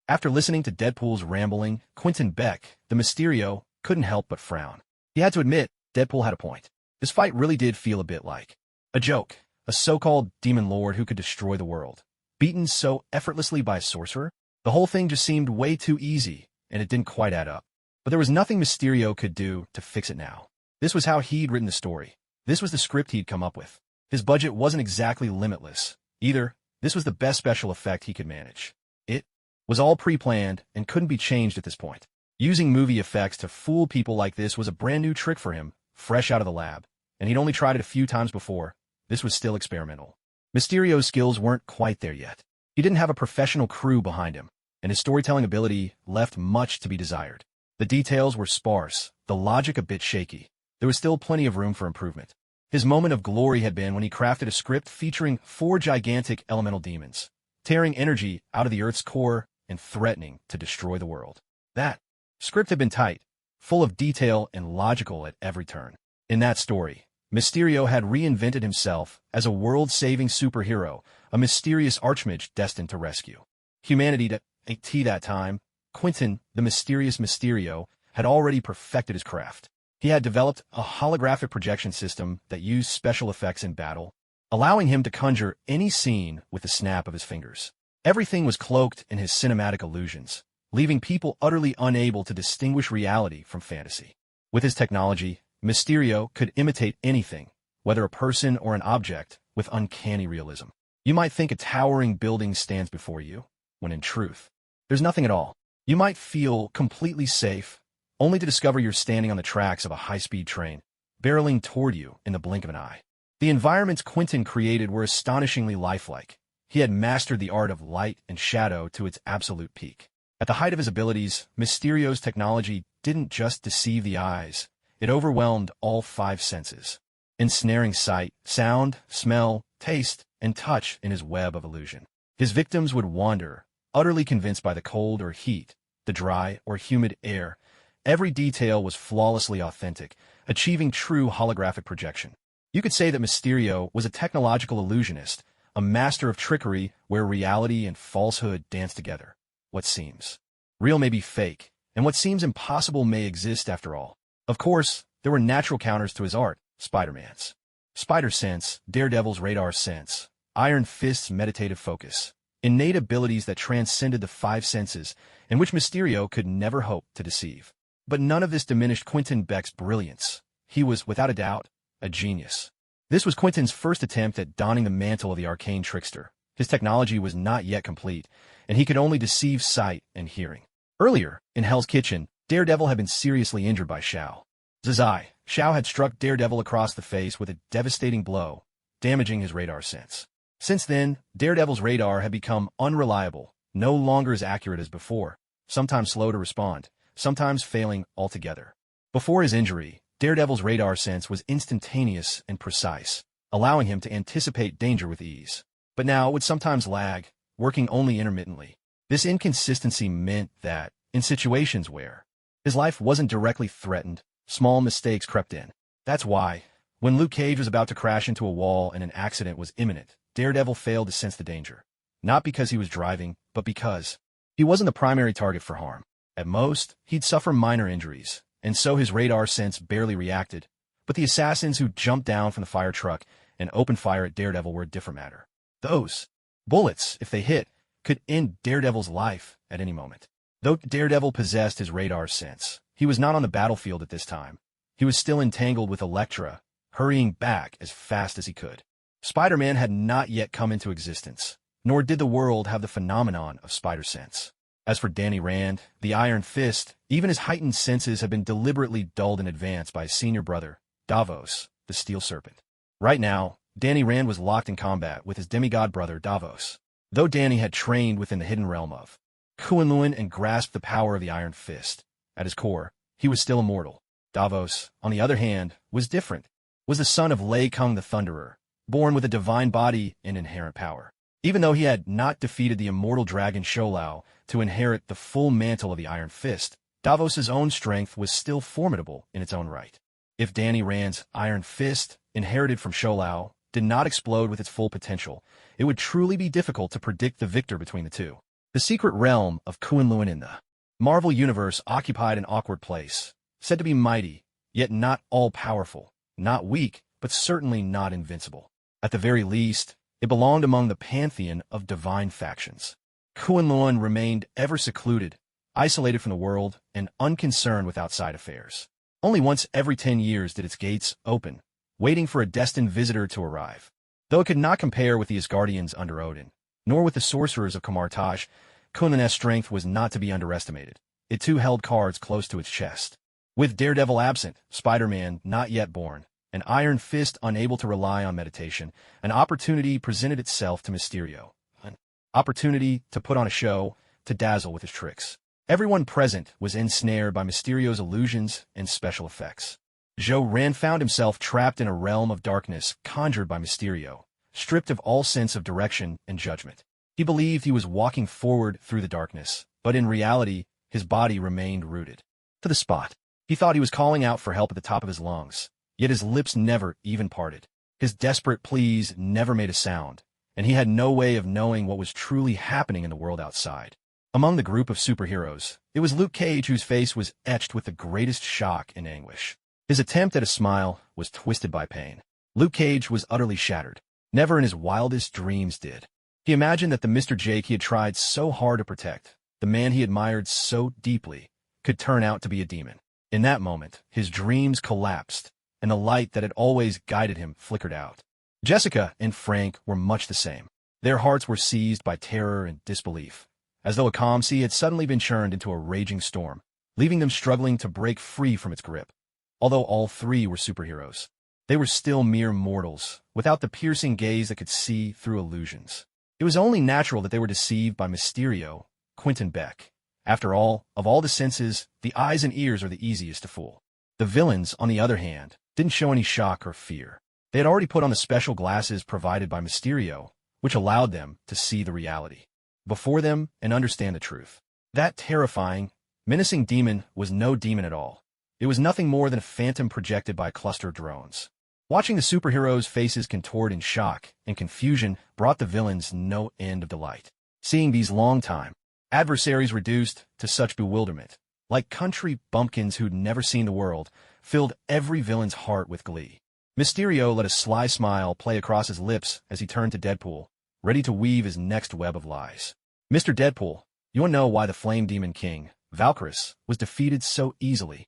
After listening to Deadpool's rambling, Quentin Beck, the Mysterio, couldn't help but frown. He had to admit, Deadpool had a point. This fight really did feel a bit like a joke, a so-called demon lord who could destroy the world. Beaten so effortlessly by a sorcerer? The whole thing just seemed way too easy, and it didn't quite add up. But there was nothing Mysterio could do to fix it now. This was how he'd written the story. This was the script he'd come up with. His budget wasn't exactly limitless. Either, this was the best special effect he could manage. It was all pre-planned and couldn't be changed at this point. Using movie effects to fool people like this was a brand new trick for him, fresh out of the lab, and he'd only tried it a few times before. This was still experimental. Mysterio's skills weren't quite there yet. He didn't have a professional crew behind him, and his storytelling ability left much to be desired. The details were sparse, the logic a bit shaky. There was still plenty of room for improvement. His moment of glory had been when he crafted a script featuring 4 gigantic elemental demons, tearing energy out of the Earth's core and threatening to destroy the world. That script had been tight, full of detail and logical at every turn. In that story, Mysterio had reinvented himself as a world-saving superhero, a mysterious archmage destined to rescue humanity. At that time, Quentin, the mysterious Mysterio, had already perfected his craft. He had developed a holographic projection system that used special effects in battle, allowing him to conjure any scene with the snap of his fingers. Everything was cloaked in his cinematic illusions, leaving people utterly unable to distinguish reality from fantasy. With his technology, Mysterio could imitate anything, whether a person or an object, with uncanny realism. You might think a towering building stands before you, when in truth, there's nothing at all. You might feel completely safe, only to discover you're standing on the tracks of a high-speed train, barreling toward you in the blink of an eye. The environments Quentin created were astonishingly lifelike. He had mastered the art of light and shadow to its absolute peak. At the height of his abilities, Mysterio's technology didn't just deceive the eyes, it overwhelmed all 5 senses. Ensnaring sight, sound, smell, taste, and touch in his web of illusion. His victims would wander, utterly convinced by the cold or heat, the dry or humid air. Every detail was flawlessly authentic, achieving true holographic projection. You could say that Mysterio was a technological illusionist, a master of trickery where reality and falsehood dance together. What seems real may be fake, and what seems impossible may exist after all. Of course, there were natural counters to his art, Spider-Man's spider sense, Daredevil's radar sense, Iron Fist's meditative focus, innate abilities that transcended the five senses, and which Mysterio could never hope to deceive. But none of this diminished Quentin Beck's brilliance. He was, without a doubt, a genius. This was Quentin's first attempt at donning the mantle of the arcane trickster. His technology was not yet complete, and he could only deceive sight and hearing. Earlier, in Hell's Kitchen, Daredevil had been seriously injured by S.H.I.E.L.D had struck Daredevil across the face with a devastating blow, damaging his radar sense. Since then, Daredevil's radar had become unreliable, no longer as accurate as before, sometimes slow to respond, sometimes failing altogether. Before his injury, Daredevil's radar sense was instantaneous and precise, allowing him to anticipate danger with ease. But now it would sometimes lag, working only intermittently. This inconsistency meant that, in situations where his life wasn't directly threatened, small mistakes crept in. That's why, when Luke Cage was about to crash into a wall and an accident was imminent, Daredevil failed to sense the danger. Not because he was driving, but because he wasn't the primary target for harm. At most, he'd suffer minor injuries, and so his radar sense barely reacted. But the assassins who jumped down from the fire truck and opened fire at Daredevil were a different matter. Those bullets, if they hit, could end Daredevil's life at any moment. Though Daredevil possessed his radar sense, he was not on the battlefield at this time. He was still entangled with Elektra, hurrying back as fast as he could. Spider-Man had not yet come into existence, nor did the world have the phenomenon of spider sense. As for Danny Rand, the Iron Fist, even his heightened senses had been deliberately dulled in advance by his senior brother, Davos, the Steel Serpent. Right now, Danny Rand was locked in combat with his demigod brother, Davos. Though Danny had trained within the hidden realm of Kunlun and grasped the power of the Iron Fist, at his core, he was still immortal. Davos, on the other hand, was different, was the son of Lei Kung the Thunderer, born with a divine body and inherent power. Even though he had not defeated the immortal dragon S.H.I.E.L.D to inherit the full mantle of the Iron Fist, Davos's own strength was still formidable in its own right. If Danny Rand's Iron Fist, inherited from S.H.I.E.L.D, did not explode with its full potential, it would truly be difficult to predict the victor between the two. The secret realm of Kunlun in the Marvel Universe occupied an awkward place, said to be mighty, yet not all-powerful, not weak, but certainly not invincible. At the very least, it belonged among the pantheon of divine factions. Kunlun remained ever secluded, isolated from the world, and unconcerned with outside affairs. Only once every 10 years did its gates open, waiting for a destined visitor to arrive. Though it could not compare with the Asgardians under Odin, nor with the sorcerers of Kamartaj, Kunlun's strength was not to be underestimated. It too held cards close to its chest. With Daredevil absent, Spider-Man not yet born, an Iron Fist unable to rely on meditation, an opportunity presented itself to Mysterio. An opportunity to put on a show, to dazzle with his tricks. Everyone present was ensnared by Mysterio's illusions and special effects. Joe Ran found himself trapped in a realm of darkness conjured by Mysterio, stripped of all sense of direction and judgment. He believed he was walking forward through the darkness, but in reality, his body remained rooted to the spot. He thought he was calling out for help at the top of his lungs, yet his lips never even parted. His desperate pleas never made a sound, and he had no way of knowing what was truly happening in the world outside. Among the group of superheroes, it was Luke Cage whose face was etched with the greatest shock and anguish. His attempt at a smile was twisted by pain. Luke Cage was utterly shattered. Never in his wildest dreams did he imagine that the Mr. Jake he had tried so hard to protect, the man he admired so deeply, could turn out to be a demon. In that moment, his dreams collapsed, and the light that had always guided him flickered out. Jessica and Frank were much the same. Their hearts were seized by terror and disbelief, as though a calm sea had suddenly been churned into a raging storm, leaving them struggling to break free from its grip. Although all three were superheroes, they were still mere mortals, without the piercing gaze that could see through illusions. It was only natural that they were deceived by Mysterio, Quentin Beck. After all, of all the senses, the eyes and ears are the easiest to fool. The villains, on the other hand, didn't show any shock or fear. They had already put on the special glasses provided by Mysterio, which allowed them to see the reality before them and understand the truth. That terrifying, menacing demon was no demon at all. It was nothing more than a phantom projected by a cluster of drones. Watching the superheroes' faces contort in shock and confusion brought the villains no end of delight. Seeing these long-time adversaries reduced to such bewilderment, like country bumpkins who'd never seen the world, filled every villain's heart with glee. Mysterio let a sly smile play across his lips as he turned to Deadpool, ready to weave his next web of lies. Mr. Deadpool, you want to know why the Flame Demon King, Valkyries, was defeated so easily?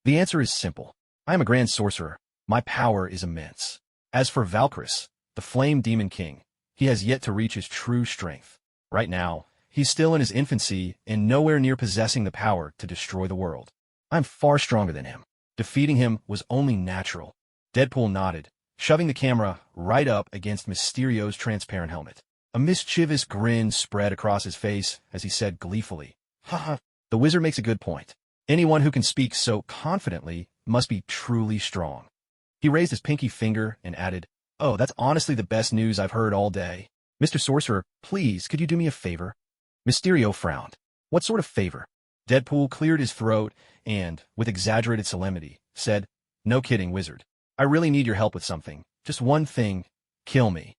The answer is simple. I am a grand sorcerer. My power is immense. As for Valkyries, the Flame Demon King, he has yet to reach his true strength. Right now, he's still in his infancy and nowhere near possessing the power to destroy the world. I'm far stronger than him. Defeating him was only natural. Deadpool nodded, shoving the camera right up against Mysterio's transparent helmet. A mischievous grin spread across his face as he said gleefully, "Haha, the wizard makes a good point. Anyone who can speak so confidently must be truly strong." He raised his pinky finger and added, "Oh, that's honestly the best news I've heard all day. Mr. Sorcerer, please, could you do me a favor?" Mysterio frowned. "What sort of favor?" Deadpool cleared his throat and, with exaggerated solemnity, said, "No kidding, wizard. I really need your help with something. Just one thing. Kill me."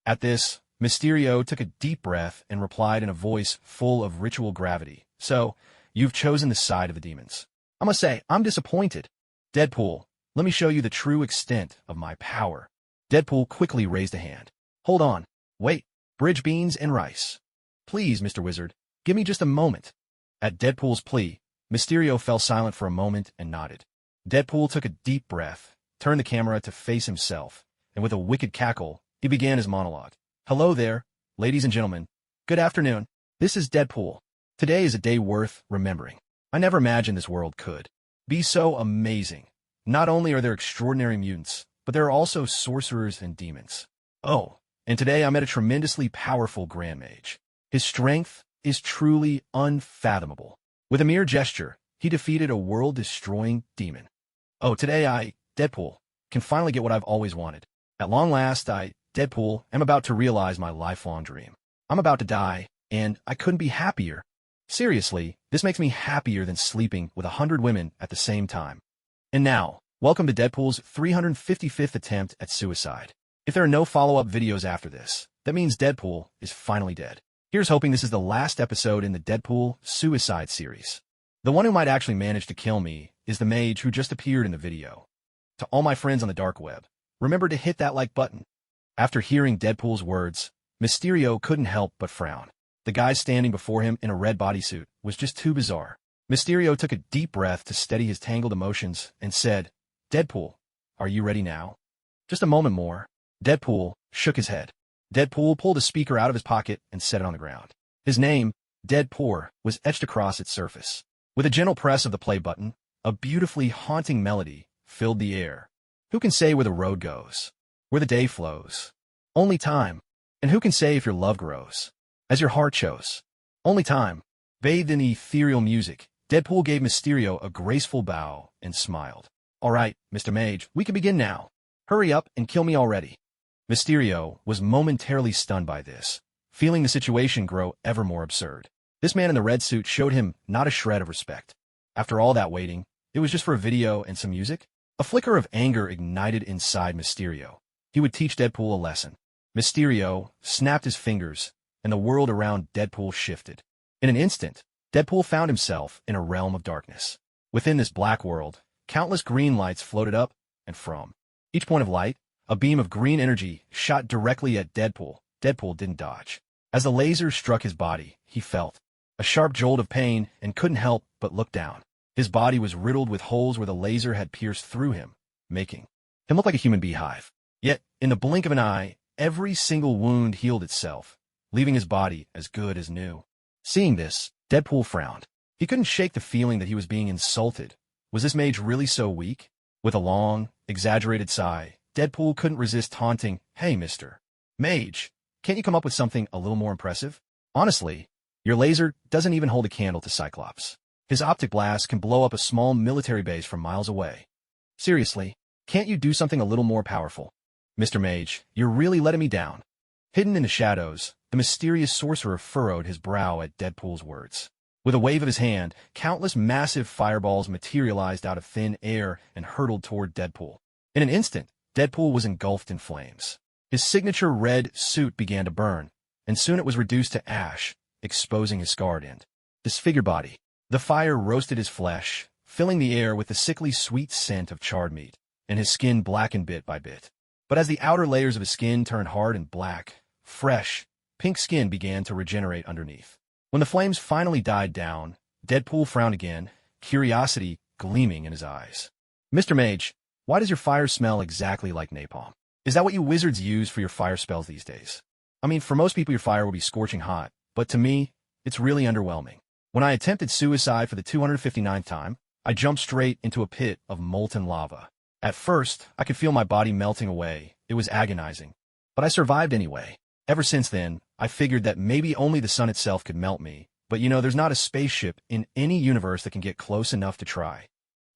At this, Mysterio took a deep breath and replied in a voice full of ritual gravity, "So, you've chosen the side of the demons. I must say, I'm disappointed. Deadpool, let me show you the true extent of my power." Deadpool quickly raised a hand. "Hold on. Wait. Bridge beans and rice. Please, Mr. Wizard, give me just a moment." At Deadpool's plea, Mysterio fell silent for a moment and nodded. Deadpool took a deep breath, turned the camera to face himself, and with a wicked cackle, he began his monologue. "Hello there, ladies and gentlemen. Good afternoon. This is Deadpool. Today is a day worth remembering. I never imagined this world could be so amazing. Not only are there extraordinary mutants, but there are also sorcerers and demons. Oh, and today I met a tremendously powerful Grand Mage. His strength is truly unfathomable. With a mere gesture, he defeated a world-destroying demon. Oh, today I, Deadpool, can finally get what I've always wanted. At long last, I, Deadpool, am about to realize my lifelong dream. I'm about to die, and I couldn't be happier. Seriously, this makes me happier than sleeping with 100 women at the same time. And now, welcome to Deadpool's 355th attempt at suicide. If there are no follow-up videos after this, that means Deadpool is finally dead. Here's hoping this is the last episode in the Deadpool suicide series. The one who might actually manage to kill me is the mage who just appeared in the video. To all my friends on the dark web, remember to hit that like button. After hearing Deadpool's words, Mysterio couldn't help but frown. The guy standing before him in a red bodysuit was just too bizarre. Mysterio took a deep breath to steady his tangled emotions and said, "Deadpool, are you ready now?" "Just a moment more." Deadpool shook his head. Deadpool pulled a speaker out of his pocket and set it on the ground. His name, Deadpool, was etched across its surface. With a gentle press of the play button, a beautifully haunting melody filled the air. Who can say where the road goes? Where the day flows? Only time. And who can say if your love grows? As your heart chose. Only time. Bathed in the ethereal music, Deadpool gave Mysterio a graceful bow and smiled. "All right, Mr. Mage, we can begin now. Hurry up and kill me already." Mysterio was momentarily stunned by this, feeling the situation grow ever more absurd. This man in the red suit showed him not a shred of respect. After all that waiting, it was just for a video and some music? A flicker of anger ignited inside Mysterio. He would teach Deadpool a lesson. Mysterio snapped his fingers, and the world around Deadpool shifted. In an instant, Deadpool found himself in a realm of darkness. Within this black world, countless green lights floated up and from. Each point of light, a beam of green energy shot directly at Deadpool. Deadpool didn't dodge. As the laser struck his body, he felt a sharp jolt of pain and couldn't help but look down. His body was riddled with holes where the laser had pierced through him, making him look like a human beehive. Yet, in the blink of an eye, every single wound healed itself, leaving his body as good as new. Seeing this, Deadpool frowned. He couldn't shake the feeling that he was being insulted. Was this mage really so weak? With a long, exaggerated sigh, Deadpool couldn't resist taunting, "Hey, Mr. Mage, can't you come up with something a little more impressive? Honestly, your laser doesn't even hold a candle to Cyclops. His optic blast can blow up a small military base from miles away. Seriously, can't you do something a little more powerful?" Mr. Mage, you're really letting me down. Hidden in the shadows, the mysterious sorcerer furrowed his brow at Deadpool's words. With a wave of his hand, countless massive fireballs materialized out of thin air and hurtled toward Deadpool. In an instant, Deadpool was engulfed in flames. His signature red suit began to burn, and soon it was reduced to ash, exposing his scarred and disfigured body. The fire roasted his flesh, filling the air with the sickly sweet scent of charred meat, and his skin blackened bit by bit. But as the outer layers of his skin turned hard and black, fresh, pink skin began to regenerate underneath. When the flames finally died down, Deadpool frowned again, curiosity gleaming in his eyes. Mr. Mage, why does your fire smell exactly like napalm? Is that what you wizards use for your fire spells these days? I mean, for most people your fire will be scorching hot, but to me, it's really underwhelming. When I attempted suicide for the 259th time, I jumped straight into a pit of molten lava. At first, I could feel my body melting away. It was agonizing. But I survived anyway. Ever since then, I figured that maybe only the sun itself could melt me, but there's not a spaceship in any universe that can get close enough to try.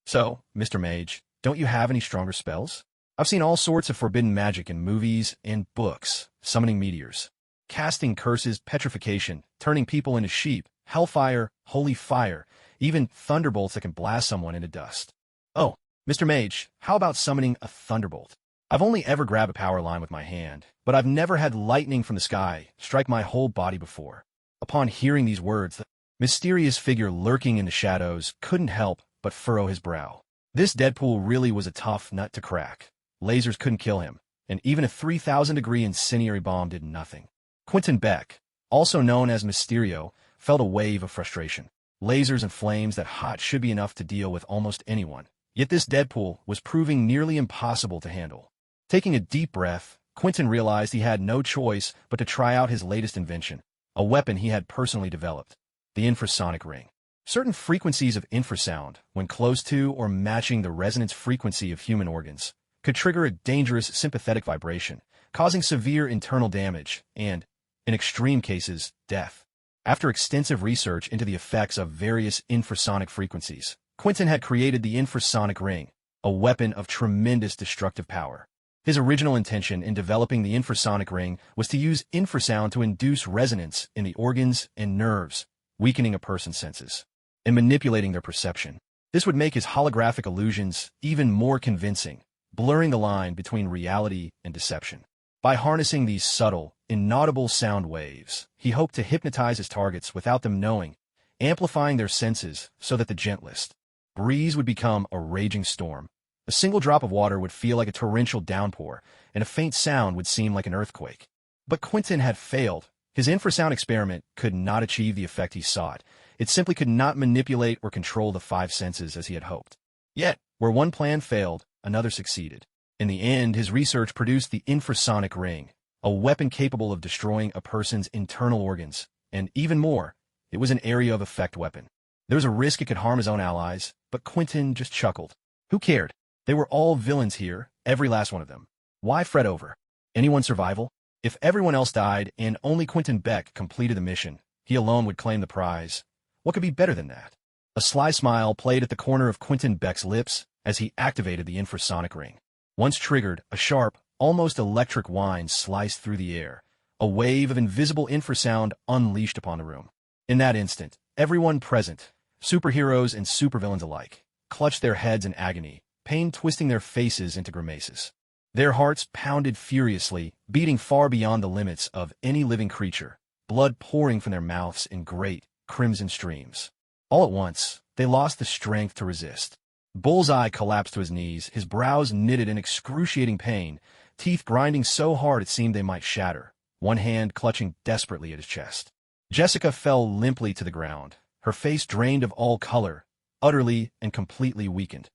So, Mr. Mage, don't you have any stronger spells? I've seen all sorts of forbidden magic in movies and books, summoning meteors, casting curses, petrification, turning people into sheep, hellfire, holy fire, even thunderbolts that can blast someone into dust. Oh, Mr. Mage, how about summoning a thunderbolt? I've only ever grabbed a power line with my hand, but I've never had lightning from the sky strike my whole body before. Upon hearing these words, the mysterious figure lurking in the shadows couldn't help but furrow his brow. This Deadpool really was a tough nut to crack. Lasers couldn't kill him, and even a 3,000-degree incendiary bomb did nothing. Quentin Beck, also known as Mysterio, felt a wave of frustration. Lasers and flames that hot should be enough to deal with almost anyone. Yet this Deadpool was proving nearly impossible to handle. Taking a deep breath, Quentin realized he had no choice but to try out his latest invention, a weapon he had personally developed, the infrasonic ring. Certain frequencies of infrasound, when close to or matching the resonance frequency of human organs, could trigger a dangerous sympathetic vibration, causing severe internal damage and, in extreme cases, death. After extensive research into the effects of various infrasonic frequencies, Quentin had created the infrasonic ring, a weapon of tremendous destructive power. His original intention in developing the infrasonic ring was to use infrasound to induce resonance in the organs and nerves, weakening a person's senses and manipulating their perception. This would make his holographic illusions even more convincing, blurring the line between reality and deception. By harnessing these subtle, inaudible sound waves, he hoped to hypnotize his targets without them knowing, amplifying their senses so that the gentlest breeze would become a raging storm. A single drop of water would feel like a torrential downpour, and a faint sound would seem like an earthquake. But Quentin had failed. His infrasound experiment could not achieve the effect he sought. It simply could not manipulate or control the five senses as he had hoped. Yet, where one plan failed, another succeeded. In the end, his research produced the infrasonic ring, a weapon capable of destroying a person's internal organs, and even more, it was an area of effect weapon. There was a risk it could harm his own allies, but Quentin just chuckled. Who cared? They were all villains here, every last one of them. Why fret over anyone's survival? If everyone else died and only Quentin Beck completed the mission, he alone would claim the prize. What could be better than that? A sly smile played at the corner of Quentin Beck's lips as he activated the infrasonic ring. Once triggered, a sharp, almost electric whine sliced through the air. A wave of invisible infrasound unleashed upon the room. In that instant, everyone present, superheroes and supervillains alike, clutched their heads in agony, pain twisting their faces into grimaces. Their hearts pounded furiously, beating far beyond the limits of any living creature, blood pouring from their mouths in great, crimson streams. All at once, they lost the strength to resist. Bullseye collapsed to his knees, his brows knitted in excruciating pain, teeth grinding so hard it seemed they might shatter, one hand clutching desperately at his chest. Jessica fell limply to the ground, her face drained of all color, utterly and completely weakened.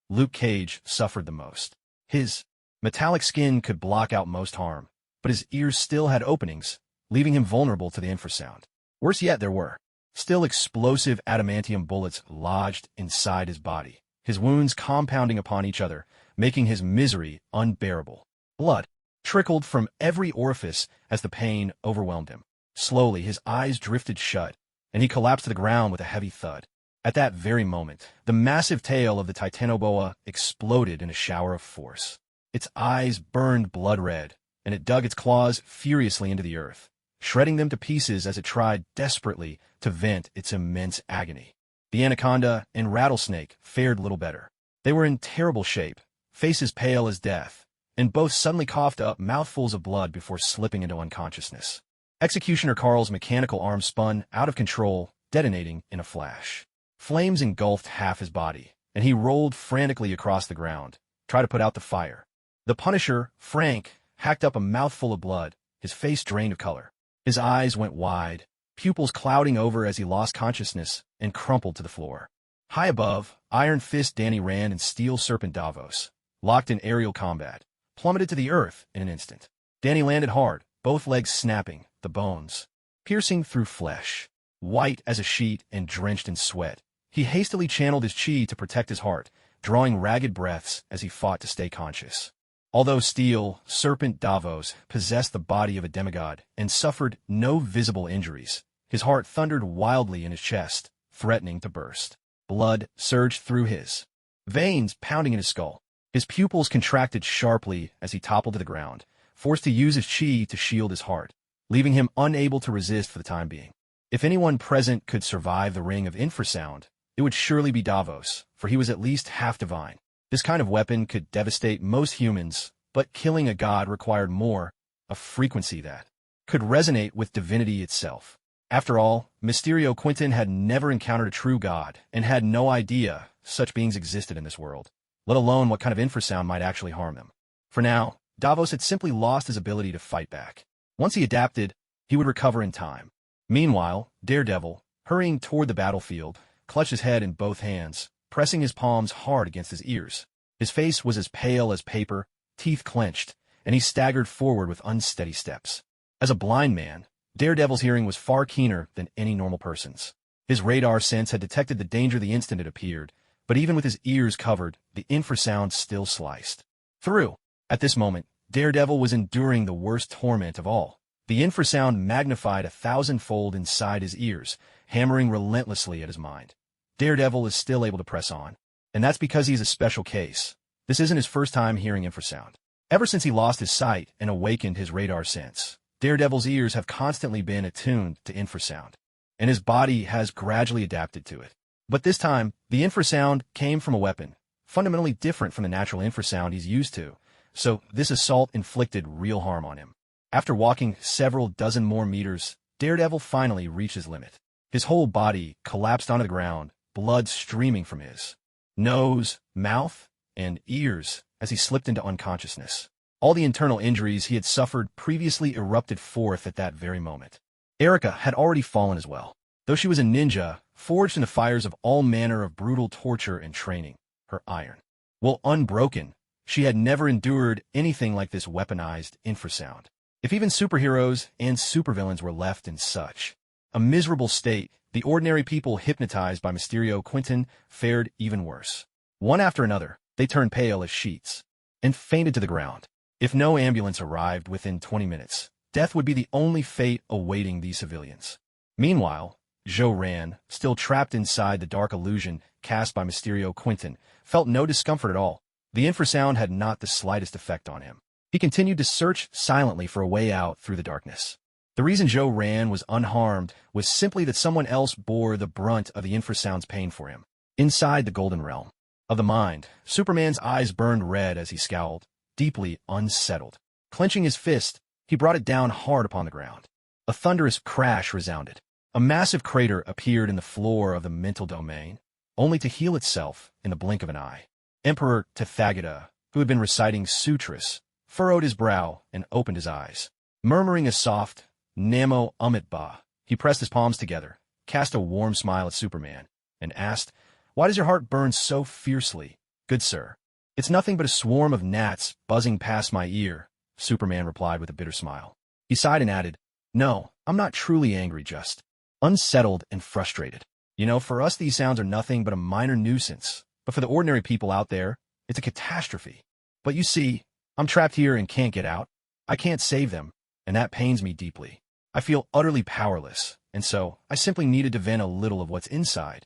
Luke Cage suffered the most. His metallic skin could block out most harm, but his ears still had openings, leaving him vulnerable to the infrasound. Worse yet, there were still explosive adamantium bullets lodged inside his body, his wounds compounding upon each other, making his misery unbearable. Blood trickled from every orifice as the pain overwhelmed him. Slowly, his eyes drifted shut, and he collapsed to the ground with a heavy thud. At that very moment, the massive tail of the Titanoboa exploded in a shower of force. Its eyes burned blood red, and it dug its claws furiously into the earth, shredding them to pieces as it tried desperately to vent its immense agony. The anaconda and rattlesnake fared little better. They were in terrible shape, faces pale as death, and both suddenly coughed up mouthfuls of blood before slipping into unconsciousness. Executioner Carl's mechanical arm spun out of control, detonating in a flash. Flames engulfed half his body, and he rolled frantically across the ground, trying to put out the fire. The Punisher, Frank, hacked up a mouthful of blood, his face drained of color. His eyes went wide, pupils clouding over as he lost consciousness and crumpled to the floor. High above, Iron Fist Danny Rand and Steel Serpent Davos, locked in aerial combat, plummeted to the earth in an instant. Danny landed hard, both legs snapping, the bones piercing through flesh. White as a sheet and drenched in sweat, he hastily channeled his chi to protect his heart, drawing ragged breaths as he fought to stay conscious. Although Steel Serpent Davos possessed the body of a demigod and suffered no visible injuries, his heart thundered wildly in his chest, threatening to burst. Blood surged through his veins, pounding in his skull. His pupils contracted sharply as he toppled to the ground, forced to use his chi to shield his heart, leaving him unable to resist for the time being. If anyone present could survive the ring of infrasound, it would surely be Davos, for he was at least half divine. This kind of weapon could devastate most humans, but killing a god required more, a frequency that could resonate with divinity itself. After all, Mysterio Quinton had never encountered a true god and had no idea such beings existed in this world, let alone what kind of infrasound might actually harm them. For now, Davos had simply lost his ability to fight back. Once he adapted, he would recover in time. Meanwhile, Daredevil, hurrying toward the battlefield, clutched his head in both hands, pressing his palms hard against his ears. His face was as pale as paper, teeth clenched, and he staggered forward with unsteady steps. As a blind man, Daredevil's hearing was far keener than any normal person's. His radar sense had detected the danger the instant it appeared, but even with his ears covered, the infrasound still sliced through. At this moment, Daredevil was enduring the worst torment of all. The infrasound magnified 1,000-fold inside his ears, hammering relentlessly at his mind. Daredevil is still able to press on, and that's because he's a special case. This isn't his first time hearing infrasound. Ever since he lost his sight and awakened his radar sense, Daredevil's ears have constantly been attuned to infrasound, and his body has gradually adapted to it. But this time, the infrasound came from a weapon, fundamentally different from the natural infrasound he's used to, so this assault inflicted real harm on him. After walking several dozen more meters, Daredevil finally reached his limit. His whole body collapsed onto the ground, blood streaming from his nose, mouth, and ears as he slipped into unconsciousness. All the internal injuries he had suffered previously erupted forth at that very moment. Erica had already fallen as well. Though she was a ninja, forged in the fires of all manner of brutal torture and training, her iron, while unbroken, she had never endured anything like this weaponized infrasound. If even superheroes and supervillains were left in such a miserable state, the ordinary people hypnotized by Mysterio Quinton fared even worse. One after another, they turned pale as sheets and fainted to the ground. If no ambulance arrived within 20 minutes, death would be the only fate awaiting these civilians. Meanwhile, Joe Ran, still trapped inside the dark illusion cast by Mysterio Quinton, felt no discomfort at all. The infrasound had not the slightest effect on him. He continued to search silently for a way out through the darkness. The reason Joe Ran was unharmed was simply that someone else bore the brunt of the infrasound's pain for him. Inside the golden realm of the mind, Superman's eyes burned red as he scowled, deeply unsettled. Clenching his fist, he brought it down hard upon the ground. A thunderous crash resounded. A massive crater appeared in the floor of the mental domain, only to heal itself in the blink of an eye. Emperor Tethagata, who had been reciting sutras, furrowed his brow and opened his eyes. Murmuring a soft, Namo Amitba, he pressed his palms together, cast a warm smile at Superman, and asked, "Why does your heart burn so fiercely, good sir?" "It's nothing but a swarm of gnats buzzing past my ear," Superman replied with a bitter smile. He sighed and added, "No, I'm not truly angry, just unsettled and frustrated. You know, for us these sounds are nothing but a minor nuisance, but for the ordinary people out there, it's a catastrophe. But you see, I'm trapped here and can't get out. I can't save them, and that pains me deeply. I feel utterly powerless, and so I simply needed to vent a little of what's inside.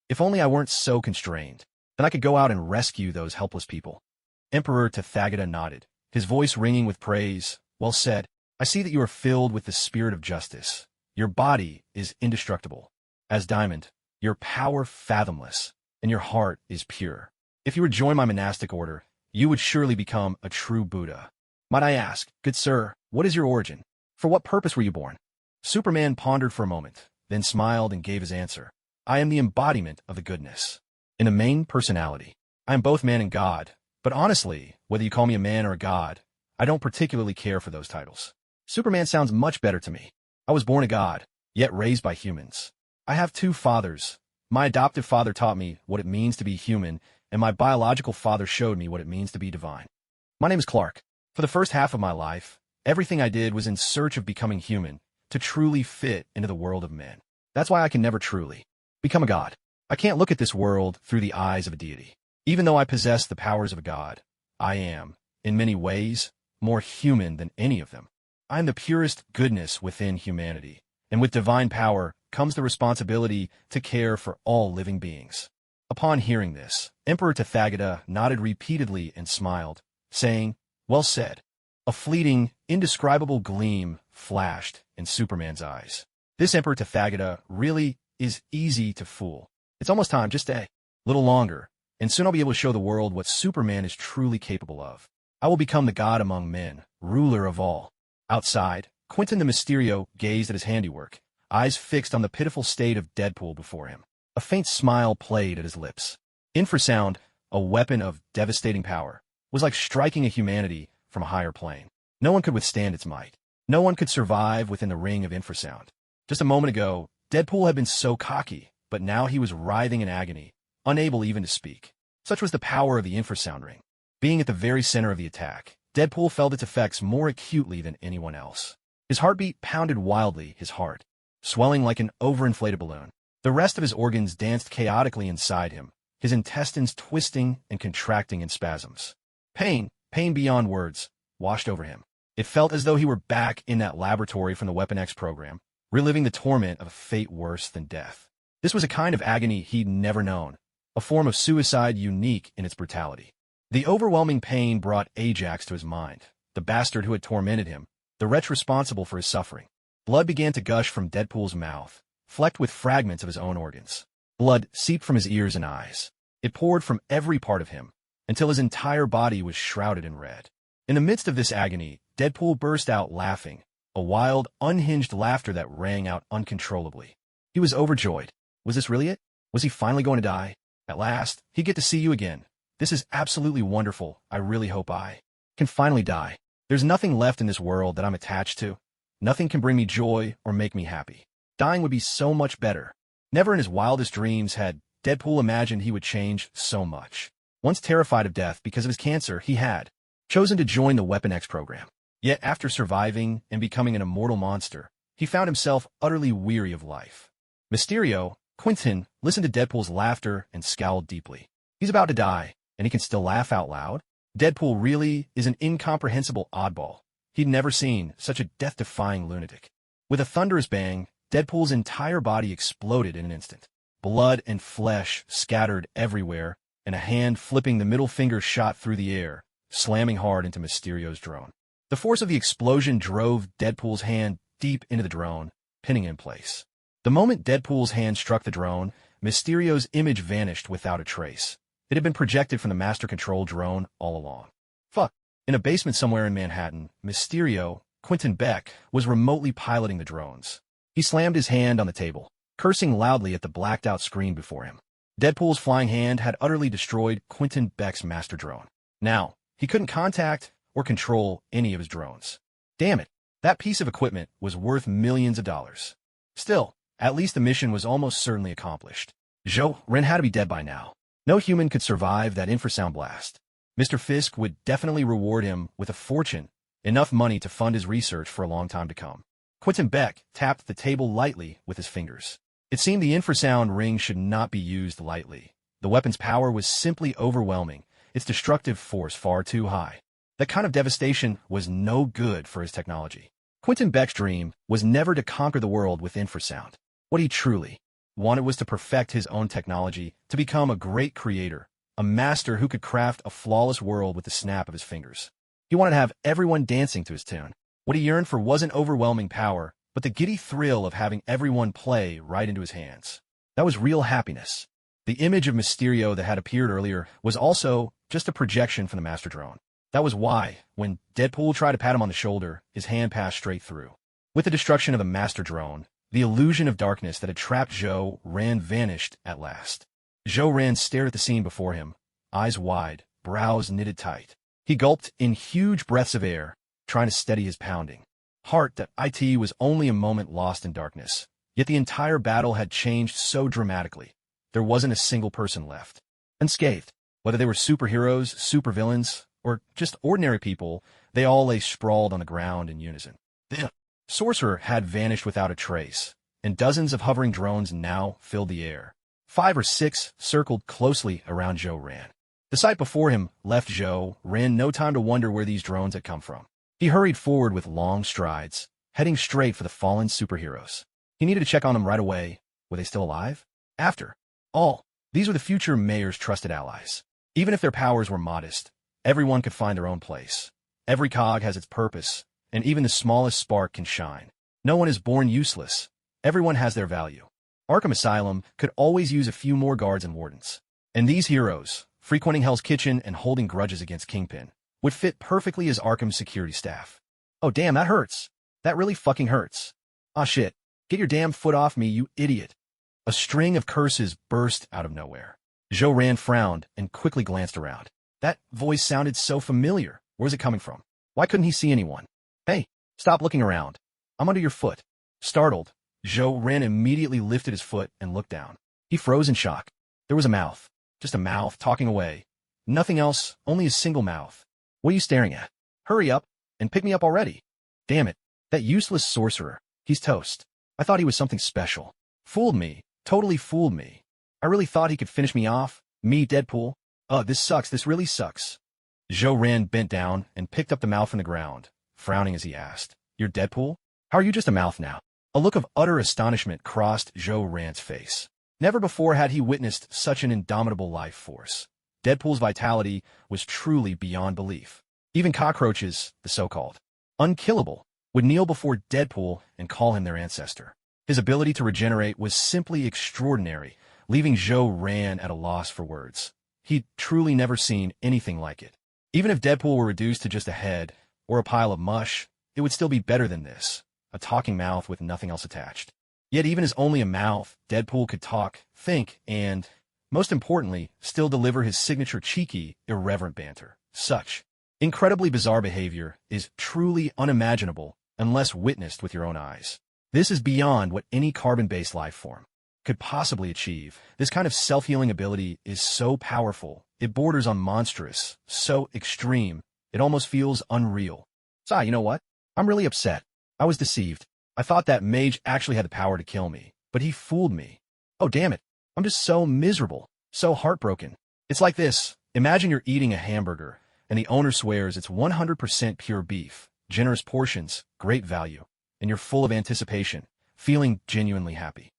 If only I weren't so constrained, then I could go out and rescue those helpless people." Emperor Tathagata nodded, his voice ringing with praise. Well said. I see that you are filled with the spirit of justice. Your body is indestructible. As diamond, your power fathomless, and your heart is pure. If you would join my monastic order, you would surely become a true Buddha. Might I ask, good sir, what is your origin? For what purpose were you born? Superman pondered for a moment, then smiled and gave his answer. I am the embodiment of the goodness. In a main personality, I am both man and god, but honestly, whether you call me a man or a god, I don't particularly care for those titles. Superman sounds much better to me. I was born a god, yet raised by humans. I have two fathers. My adoptive father taught me what it means to be human, and my biological father showed me what it means to be divine. My name is Clark. For the first half of my life, everything I did was in search of becoming human, to truly fit into the world of men. That's why I can never truly become a god. I can't look at this world through the eyes of a deity. Even though I possess the powers of a god, I am, in many ways, more human than any of them. I am the purest goodness within humanity, and with divine power comes the responsibility to care for all living beings. Upon hearing this, Emperor Tathagata nodded repeatedly and smiled, saying, well said. A fleeting, indescribable gleam flashed in Superman's eyes. This Emperor Tathagata really is easy to fool. It's almost time, just a little longer, and soon I'll be able to show the world what Superman is truly capable of. I will become the god among men, ruler of all. Outside, Quentin the Mysterio gazed at his handiwork, eyes fixed on the pitiful state of Deadpool before him. A faint smile played at his lips. Infrasound, a weapon of devastating power, was like striking at humanity from a higher plane. No one could withstand its might. No one could survive within the ring of infrasound. Just a moment ago, Deadpool had been so cocky, but now he was writhing in agony, unable even to speak. Such was the power of the infrasound ring. Being at the very center of the attack, Deadpool felt its effects more acutely than anyone else. His heartbeat pounded wildly, his heart swelling like an overinflated balloon. The rest of his organs danced chaotically inside him, his intestines twisting and contracting in spasms. Pain beyond words, washed over him. It felt as though he were back in that laboratory from the Weapon X program, reliving the torment of a fate worse than death. This was a kind of agony he'd never known, a form of suicide unique in its brutality. The overwhelming pain brought Ajax to his mind, the bastard who had tormented him, the wretch responsible for his suffering. Blood began to gush from Deadpool's mouth, flecked with fragments of his own organs. Blood seeped from his ears and eyes. It poured from every part of him, until his entire body was shrouded in red. In the midst of this agony, Deadpool burst out laughing, a wild, unhinged laughter that rang out uncontrollably. He was overjoyed. Was this really it? Was he finally going to die? At last, he'd get to see you again. This is absolutely wonderful. I really hope I can finally die. There's nothing left in this world that I'm attached to. Nothing can bring me joy or make me happy. Dying would be so much better. Never in his wildest dreams had Deadpool imagined he would change so much. Once terrified of death because of his cancer, he had chosen to join the Weapon X program. Yet after surviving and becoming an immortal monster, he found himself utterly weary of life. Mysterio, Quentin, listened to Deadpool's laughter and scowled deeply. He's about to die, and he can still laugh out loud? Deadpool really is an incomprehensible oddball. He'd never seen such a death-defying lunatic. With a thunderous bang, Deadpool's entire body exploded in an instant. Blood and flesh scattered everywhere, and a hand flipping the middle finger shot through the air, slamming hard into Mysterio's drone. The force of the explosion drove Deadpool's hand deep into the drone, pinning it in place. The moment Deadpool's hand struck the drone, Mysterio's image vanished without a trace. It had been projected from the master control drone all along. Fuck. In a basement somewhere in Manhattan, Mysterio, Quentin Beck, was remotely piloting the drones. He slammed his hand on the table, cursing loudly at the blacked-out screen before him. Deadpool's flying hand had utterly destroyed Quentin Beck's master drone. Now, he couldn't contact or control any of his drones. Damn it, that piece of equipment was worth millions of dollars. Still, at least the mission was almost certainly accomplished. Ren had to be dead by now. No human could survive that infrasound blast. Mr. Fisk would definitely reward him with a fortune, enough money to fund his research for a long time to come. Quentin Beck tapped the table lightly with his fingers. It seemed the infrasound ring should not be used lightly. The weapon's power was simply overwhelming, its destructive force far too high. That kind of devastation was no good for his technology. Quentin Beck's dream was never to conquer the world with infrasound. What he truly wanted was to perfect his own technology, to become a great creator, a master who could craft a flawless world with the snap of his fingers. He wanted to have everyone dancing to his tune. What he yearned for wasn't overwhelming power, but the giddy thrill of having everyone play right into his hands. That was real happiness. The image of Mysterio that had appeared earlier was also just a projection from the Master Drone. That was why, when Deadpool tried to pat him on the shoulder, his hand passed straight through. With the destruction of the Master Drone, the illusion of darkness that had trapped Zhou-Ran vanished at last. Zhou-Ran stared at the scene before him, eyes wide, brows knitted tight. He gulped in huge breaths of air, trying to steady his pounding heart. That it was only a moment lost in darkness, yet the entire battle had changed so dramatically. There wasn't a single person left unscathed. Whether they were superheroes, supervillains, or just ordinary people, they all lay sprawled on the ground in unison. The sorcerer had vanished without a trace, and dozens of hovering drones now filled the air. 5 or 6 circled closely around Zhou-Ran. The sight before him left Zhou-Ran no time to wonder where these drones had come from. He hurried forward with long strides, heading straight for the fallen superheroes. He needed to check on them right away. Were they still alive? After all, these were the future mayor's trusted allies. Even if their powers were modest, everyone could find their own place. Every cog has its purpose, and even the smallest spark can shine. No one is born useless. Everyone has their value. Arkham Asylum could always use a few more guards and wardens. And these heroes, frequenting Hell's Kitchen and holding grudges against Kingpin, would fit perfectly as Arkham's security staff. Oh damn, that hurts. That really fucking hurts. Ah shit. Get your damn foot off me, you idiot. A string of curses burst out of nowhere. Zhou-Ran frowned and quickly glanced around. That voice sounded so familiar. Where's it coming from? Why couldn't he see anyone? Hey, stop looking around. I'm under your foot. Startled, Zhou-Ran immediately lifted his foot and looked down. He froze in shock. There was a mouth. Just a mouth talking away. Nothing else, only a single mouth. What are you staring at? Hurry up and pick me up already. Damn it. That useless sorcerer. He's toast. I thought he was something special. Fooled me. Totally fooled me. I really thought he could finish me off. Me, Deadpool. This sucks. This really sucks. Zhou-Ran bent down and picked up the mouth from the ground, frowning as he asked, You're Deadpool? How are you just a mouth now? A look of utter astonishment crossed Zhou-Ran's face. Never before had he witnessed such an indomitable life force. Deadpool's vitality was truly beyond belief. Even cockroaches, the so-called unkillable, would kneel before Deadpool and call him their ancestor. His ability to regenerate was simply extraordinary, leaving Zhou-Ran at a loss for words. He'd truly never seen anything like it. Even if Deadpool were reduced to just a head or a pile of mush, it would still be better than this, a talking mouth with nothing else attached. Yet even as only a mouth, Deadpool could talk, think, and, most importantly, still deliver his signature cheeky, irreverent banter. Such incredibly bizarre behavior is truly unimaginable unless witnessed with your own eyes. This is beyond what any carbon-based life form could possibly achieve. This kind of self-healing ability is so powerful, it borders on monstrous, so extreme, it almost feels unreal. You know what? I'm really upset. I was deceived. I thought that mage actually had the power to kill me, but he fooled me. Oh damn it. I'm just so miserable, so heartbroken. It's like this. Imagine you're eating a hamburger, and the owner swears it's 100% pure beef, generous portions, great value, and you're full of anticipation, feeling genuinely happy.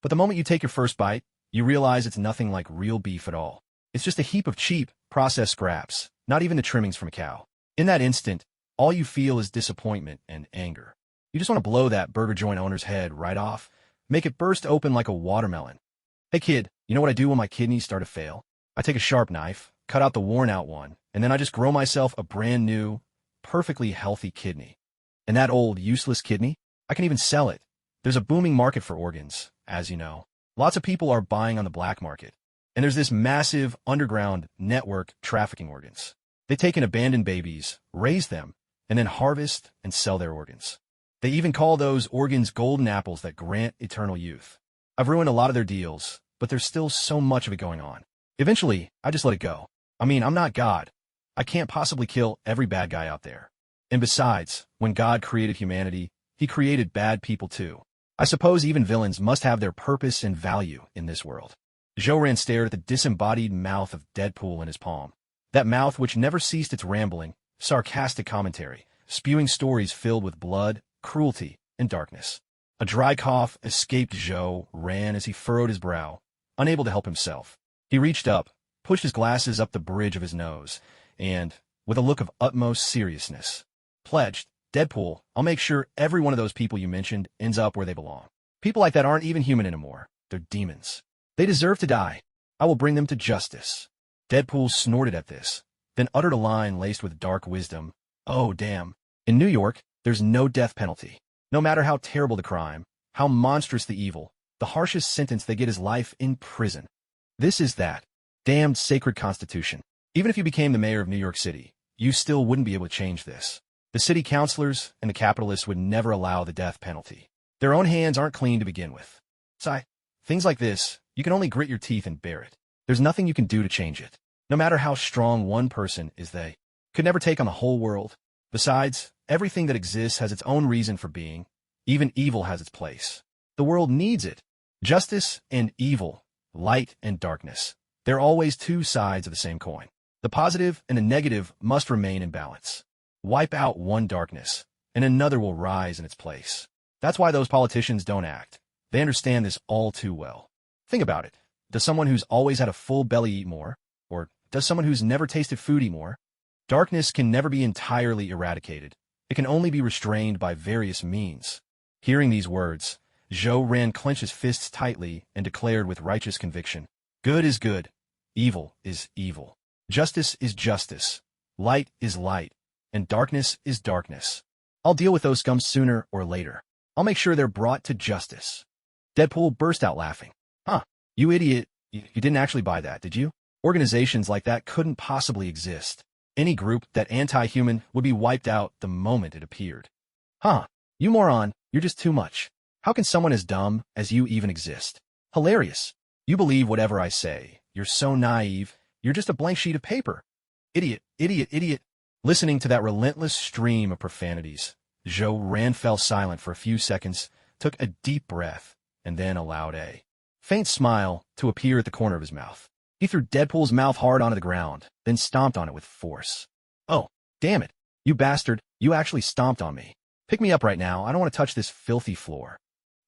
But the moment you take your first bite, you realize it's nothing like real beef at all. It's just a heap of cheap, processed scraps, not even the trimmings from a cow. In that instant, all you feel is disappointment and anger. You just want to blow that burger joint owner's head right off, make it burst open like a watermelon. Hey kid, you know what I do when my kidneys start to fail? I take a sharp knife, cut out the worn-out one, and then I just grow myself a brand new, perfectly healthy kidney. And that old, useless kidney, I can even sell it. There's a booming market for organs, as you know. Lots of people are buying on the black market. And there's this massive, underground network trafficking organs. They take in abandoned babies, raise them, and then harvest and sell their organs. They even call those organs golden apples that grant eternal youth. I've ruined a lot of their deals, but there's still so much of it going on. Eventually, I just let it go. I mean, I'm not God. I can't possibly kill every bad guy out there. And besides, when God created humanity, he created bad people too. I suppose even villains must have their purpose and value in this world. Zhou-Ran stared at the disembodied mouth of Deadpool in his palm. That mouth which never ceased its rambling, sarcastic commentary, spewing stories filled with blood, cruelty, and darkness. A dry cough escaped Zhou-Ran as he furrowed his brow, unable to help himself. He reached up, pushed his glasses up the bridge of his nose, and, with a look of utmost seriousness, pledged, Deadpool, I'll make sure every one of those people you mentioned ends up where they belong. People like that aren't even human anymore. They're demons. They deserve to die. I will bring them to justice. Deadpool snorted at this, then uttered a line laced with dark wisdom. Oh, damn. In New York, there's no death penalty. No matter how terrible the crime, how monstrous the evil, the harshest sentence they get is life in prison. This is that damned sacred constitution. Even if you became the mayor of New York City, you still wouldn't be able to change this. The city councilors and the capitalists would never allow the death penalty. Their own hands aren't clean to begin with. Things like this, you can only grit your teeth and bear it. There's nothing you can do to change it. No matter how strong one person is, they could never take on the whole world. Besides, everything that exists has its own reason for being. Even evil has its place. The world needs it. Justice and evil, light and darkness. They're always two sides of the same coin. The positive and the negative must remain in balance. Wipe out one darkness, and another will rise in its place. That's why those politicians don't act. They understand this all too well. Think about it. Does someone who's always had a full belly eat more? Or does someone who's never tasted food eat more? Darkness can never be entirely eradicated. It can only be restrained by various means. Hearing these words, S.H.I.E.L.D clenched his fists tightly and declared with righteous conviction, good is good, evil is evil. Justice is justice, light is light, and darkness is darkness. I'll deal with those scums sooner or later. I'll make sure they're brought to justice. Deadpool burst out laughing. Huh, you idiot. You didn't actually buy that, did you? Organizations like that couldn't possibly exist. Any group that anti-human would be wiped out the moment it appeared. Huh, you moron, you're just too much. How can someone as dumb as you even exist? Hilarious. You believe whatever I say. You're so naive. You're just a blank sheet of paper. Idiot, idiot, idiot. Listening to that relentless stream of profanities, S.H.I.E.L.D fell silent for a few seconds, took a deep breath, and then allowed a faint smile to appear at the corner of his mouth. He threw Deadpool's mouth hard onto the ground, then stomped on it with force. Oh, damn it. You bastard, you actually stomped on me. Pick me up right now, I don't want to touch this filthy floor.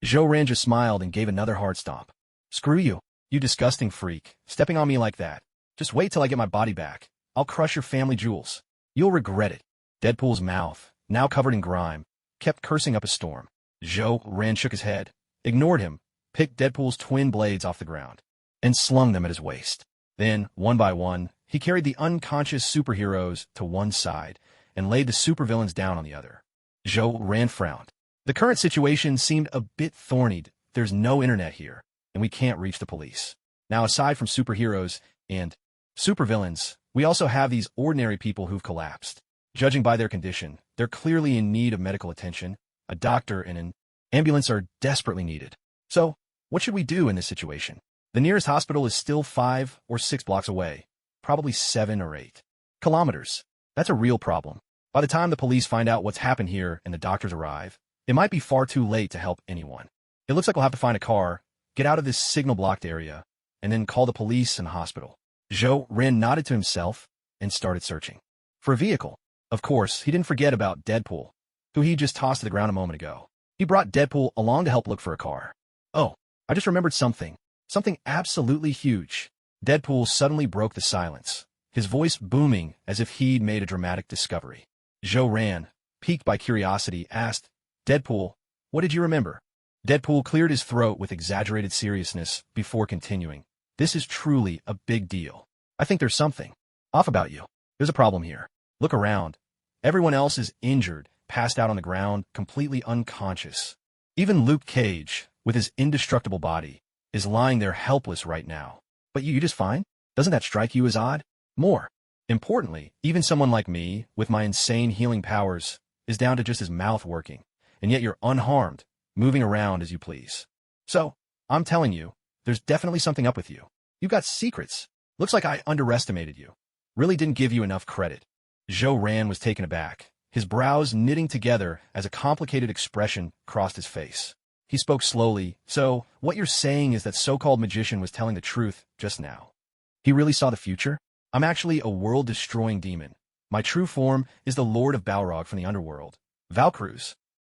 S.H.I.E.L.D just smiled and gave another hard stomp. Screw you, you disgusting freak, stepping on me like that. Just wait till I get my body back. I'll crush your family jewels. You'll regret it. Deadpool's mouth, now covered in grime, kept cursing up a storm. S.H.I.E.L.D shook his head, ignored him, picked Deadpool's twin blades off the ground, and slung them at his waist. Then, one by one, he carried the unconscious superheroes to one side and laid the supervillains down on the other. S.H.I.E.L.D frowned. The current situation seemed a bit thorny. There's no internet here, and we can't reach the police. Now, aside from superheroes and supervillains, we also have these ordinary people who've collapsed. Judging by their condition, they're clearly in need of medical attention. A doctor and an ambulance are desperately needed. So, what should we do in this situation? The nearest hospital is still 5 or 6 blocks away, probably 7 or 8 kilometers. That's a real problem. By the time the police find out what's happened here and the doctors arrive, it might be far too late to help anyone. It looks like we'll have to find a car, get out of this signal-blocked area, and then call the police and the hospital. S.H.I.E.L.D nodded to himself and started searching for a vehicle. Of course, he didn't forget about Deadpool, who he just tossed to the ground a moment ago. He brought Deadpool along to help look for a car. Oh, I just remembered something. Something absolutely huge. Deadpool suddenly broke the silence, his voice booming as if he'd made a dramatic discovery. S.H.I.E.L.D, piqued by curiosity, asked, Deadpool, what did you remember? Deadpool cleared his throat with exaggerated seriousness before continuing. This is truly a big deal. I think there's something off about you. There's a problem here. Look around. Everyone else is injured, passed out on the ground, completely unconscious. Even Luke Cage, with his indestructible body, is lying there helpless right now. But you just fine? Doesn't that strike you as odd? More importantly, even someone like me, with my insane healing powers, is down to just his mouth working, and yet you're unharmed, moving around as you please. So, I'm telling you, there's definitely something up with you. You've got secrets. Looks like I underestimated you. Really didn't give you enough credit. S.H.I.E.L.D was taken aback, his brows knitting together as a complicated expression crossed his face. He spoke slowly. So, what you're saying is that so-called magician was telling the truth just now. He really saw the future? I'm actually a world-destroying demon. My true form is the Lord of Balrog from the underworld. Valkyries.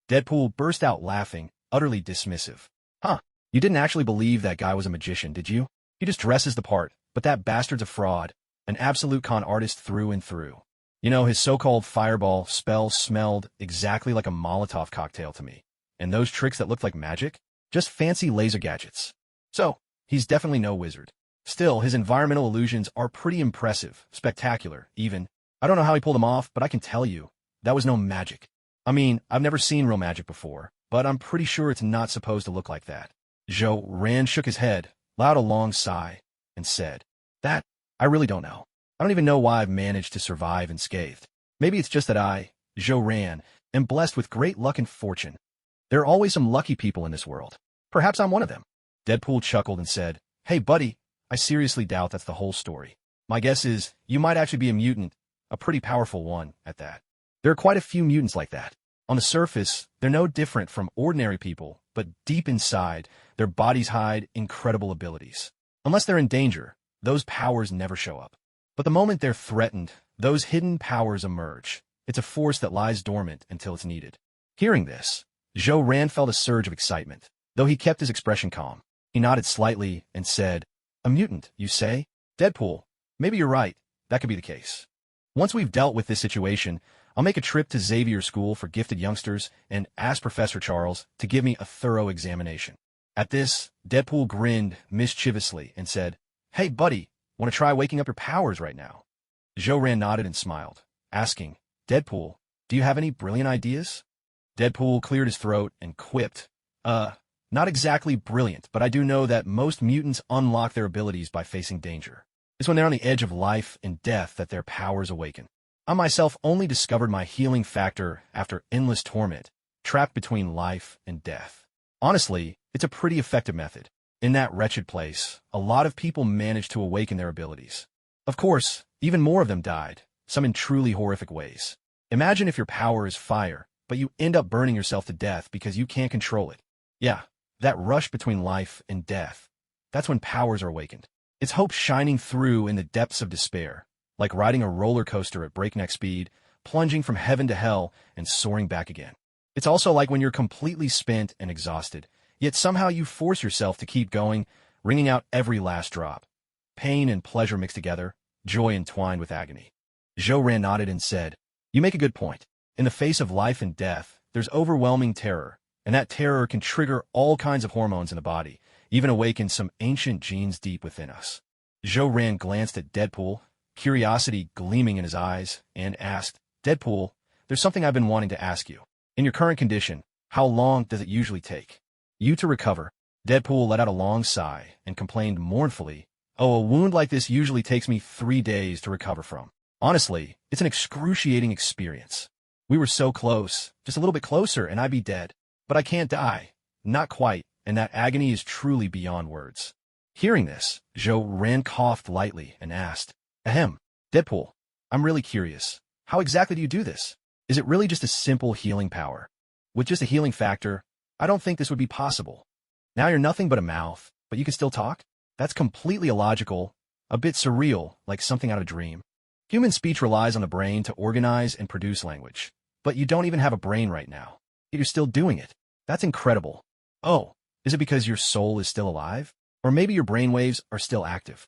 Deadpool burst out laughing, utterly dismissive. Huh, you didn't actually believe that guy was a magician, did you? He just dresses the part, But that bastard's a fraud, an absolute con artist through and through. You know, his so-called fireball spell smelled exactly like a Molotov cocktail to me. And those tricks that looked like magic? Just fancy laser gadgets. So, he's definitely no wizard. Still, his environmental illusions are pretty impressive, spectacular, even. I don't know how he pulled them off, but I can tell you, that was no magic. I mean, I've never seen real magic before, but I'm pretty sure it's not supposed to look like that. Rand shook his head, allowed a long sigh, and said, That, I really don't know. I don't even know why I've managed to survive unscathed. Maybe it's just that I, Rand, am blessed with great luck and fortune. There are always some lucky people in this world. Perhaps I'm one of them. Deadpool chuckled and said, Hey, buddy, I seriously doubt that's the whole story. My guess is you might actually be a mutant, a pretty powerful one at that. There are quite a few mutants like that. On the surface, they're no different from ordinary people, but deep inside, their bodies hide incredible abilities. Unless they're in danger, those powers never show up. But the moment they're threatened, those hidden powers emerge. It's a force that lies dormant until it's needed. Hearing this, Rand felt a surge of excitement. Though he kept his expression calm, he nodded slightly and said, A mutant, you say? Deadpool, maybe you're right. That could be the case. Once we've dealt with this situation, I'll make a trip to Xavier School for Gifted Youngsters and ask Professor Charles to give me a thorough examination. At this, Deadpool grinned mischievously and said, Hey, buddy, want to try waking up your powers right now? Rand nodded and smiled, asking, Deadpool, do you have any brilliant ideas? Deadpool cleared his throat and quipped, Not exactly brilliant, but I do know that most mutants unlock their abilities by facing danger. It's when they're on the edge of life and death that their powers awaken. I myself only discovered my healing factor after endless torment, trapped between life and death. Honestly, it's a pretty effective method. In that wretched place, a lot of people managed to awaken their abilities. Of course, even more of them died, some in truly horrific ways. Imagine if your power is fire, but you end up burning yourself to death because you can't control it. Yeah, that rush between life and death. That's when powers are awakened. It's hope shining through in the depths of despair, like riding a roller coaster at breakneck speed, plunging from heaven to hell and soaring back again. It's also like when you're completely spent and exhausted, yet somehow you force yourself to keep going, wringing out every last drop. Pain and pleasure mixed together, joy entwined with agony. Rand nodded and said, You make a good point. In the face of life and death, there's overwhelming terror, and that terror can trigger all kinds of hormones in the body, even awaken some ancient genes deep within us. Rand glanced at Deadpool, curiosity gleaming in his eyes, and asked, Deadpool, there's something I've been wanting to ask you. In your current condition, how long does it usually take you to recover? Deadpool let out a long sigh and complained mournfully, Oh, a wound like this usually takes me 3 days to recover from. Honestly, it's an excruciating experience. We were so close, just a little bit closer, and I'd be dead. But I can't die. Not quite, and that agony is truly beyond words. Hearing this, Rand coughed lightly and asked, Ahem, Deadpool, I'm really curious. How exactly do you do this? Is it really just a simple healing power? With just a healing factor, I don't think this would be possible. Now you're nothing but a mouth, but you can still talk? That's completely illogical, a bit surreal, like something out of a dream. Human speech relies on the brain to organize and produce language. But you don't even have a brain right now. Yet you're still doing it. That's incredible. Oh, is it because your soul is still alive? Or maybe your brainwaves are still active?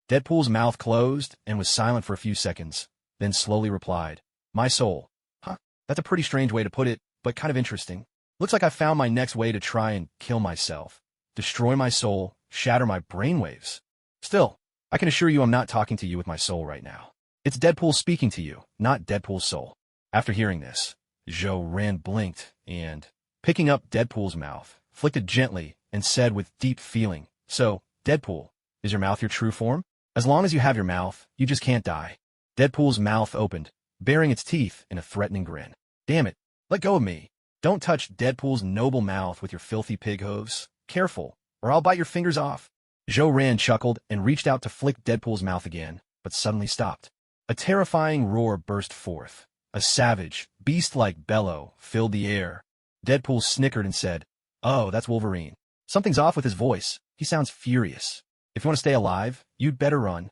Deadpool's mouth closed and was silent for a few seconds, then slowly replied, My soul. Huh, that's a pretty strange way to put it, but kind of interesting. Looks like I found my next way to try and kill myself. Destroy my soul, shatter my brainwaves. Still, I can assure you I'm not talking to you with my soul right now. It's Deadpool speaking to you, not Deadpool's soul. After hearing this, Rand blinked and, picking up Deadpool's mouth, flicked it gently and said with deep feeling, So, Deadpool, is your mouth your true form? As long as you have your mouth, you just can't die. Deadpool's mouth opened, baring its teeth in a threatening grin. Damn it, let go of me. Don't touch Deadpool's noble mouth with your filthy pig hooves. Careful, or I'll bite your fingers off. Rand chuckled and reached out to flick Deadpool's mouth again, but suddenly stopped. A terrifying roar burst forth. A savage, beast-like bellow filled the air. Deadpool snickered and said, Oh, that's Wolverine. Something's off with his voice. He sounds furious. If you want to stay alive, you'd better run.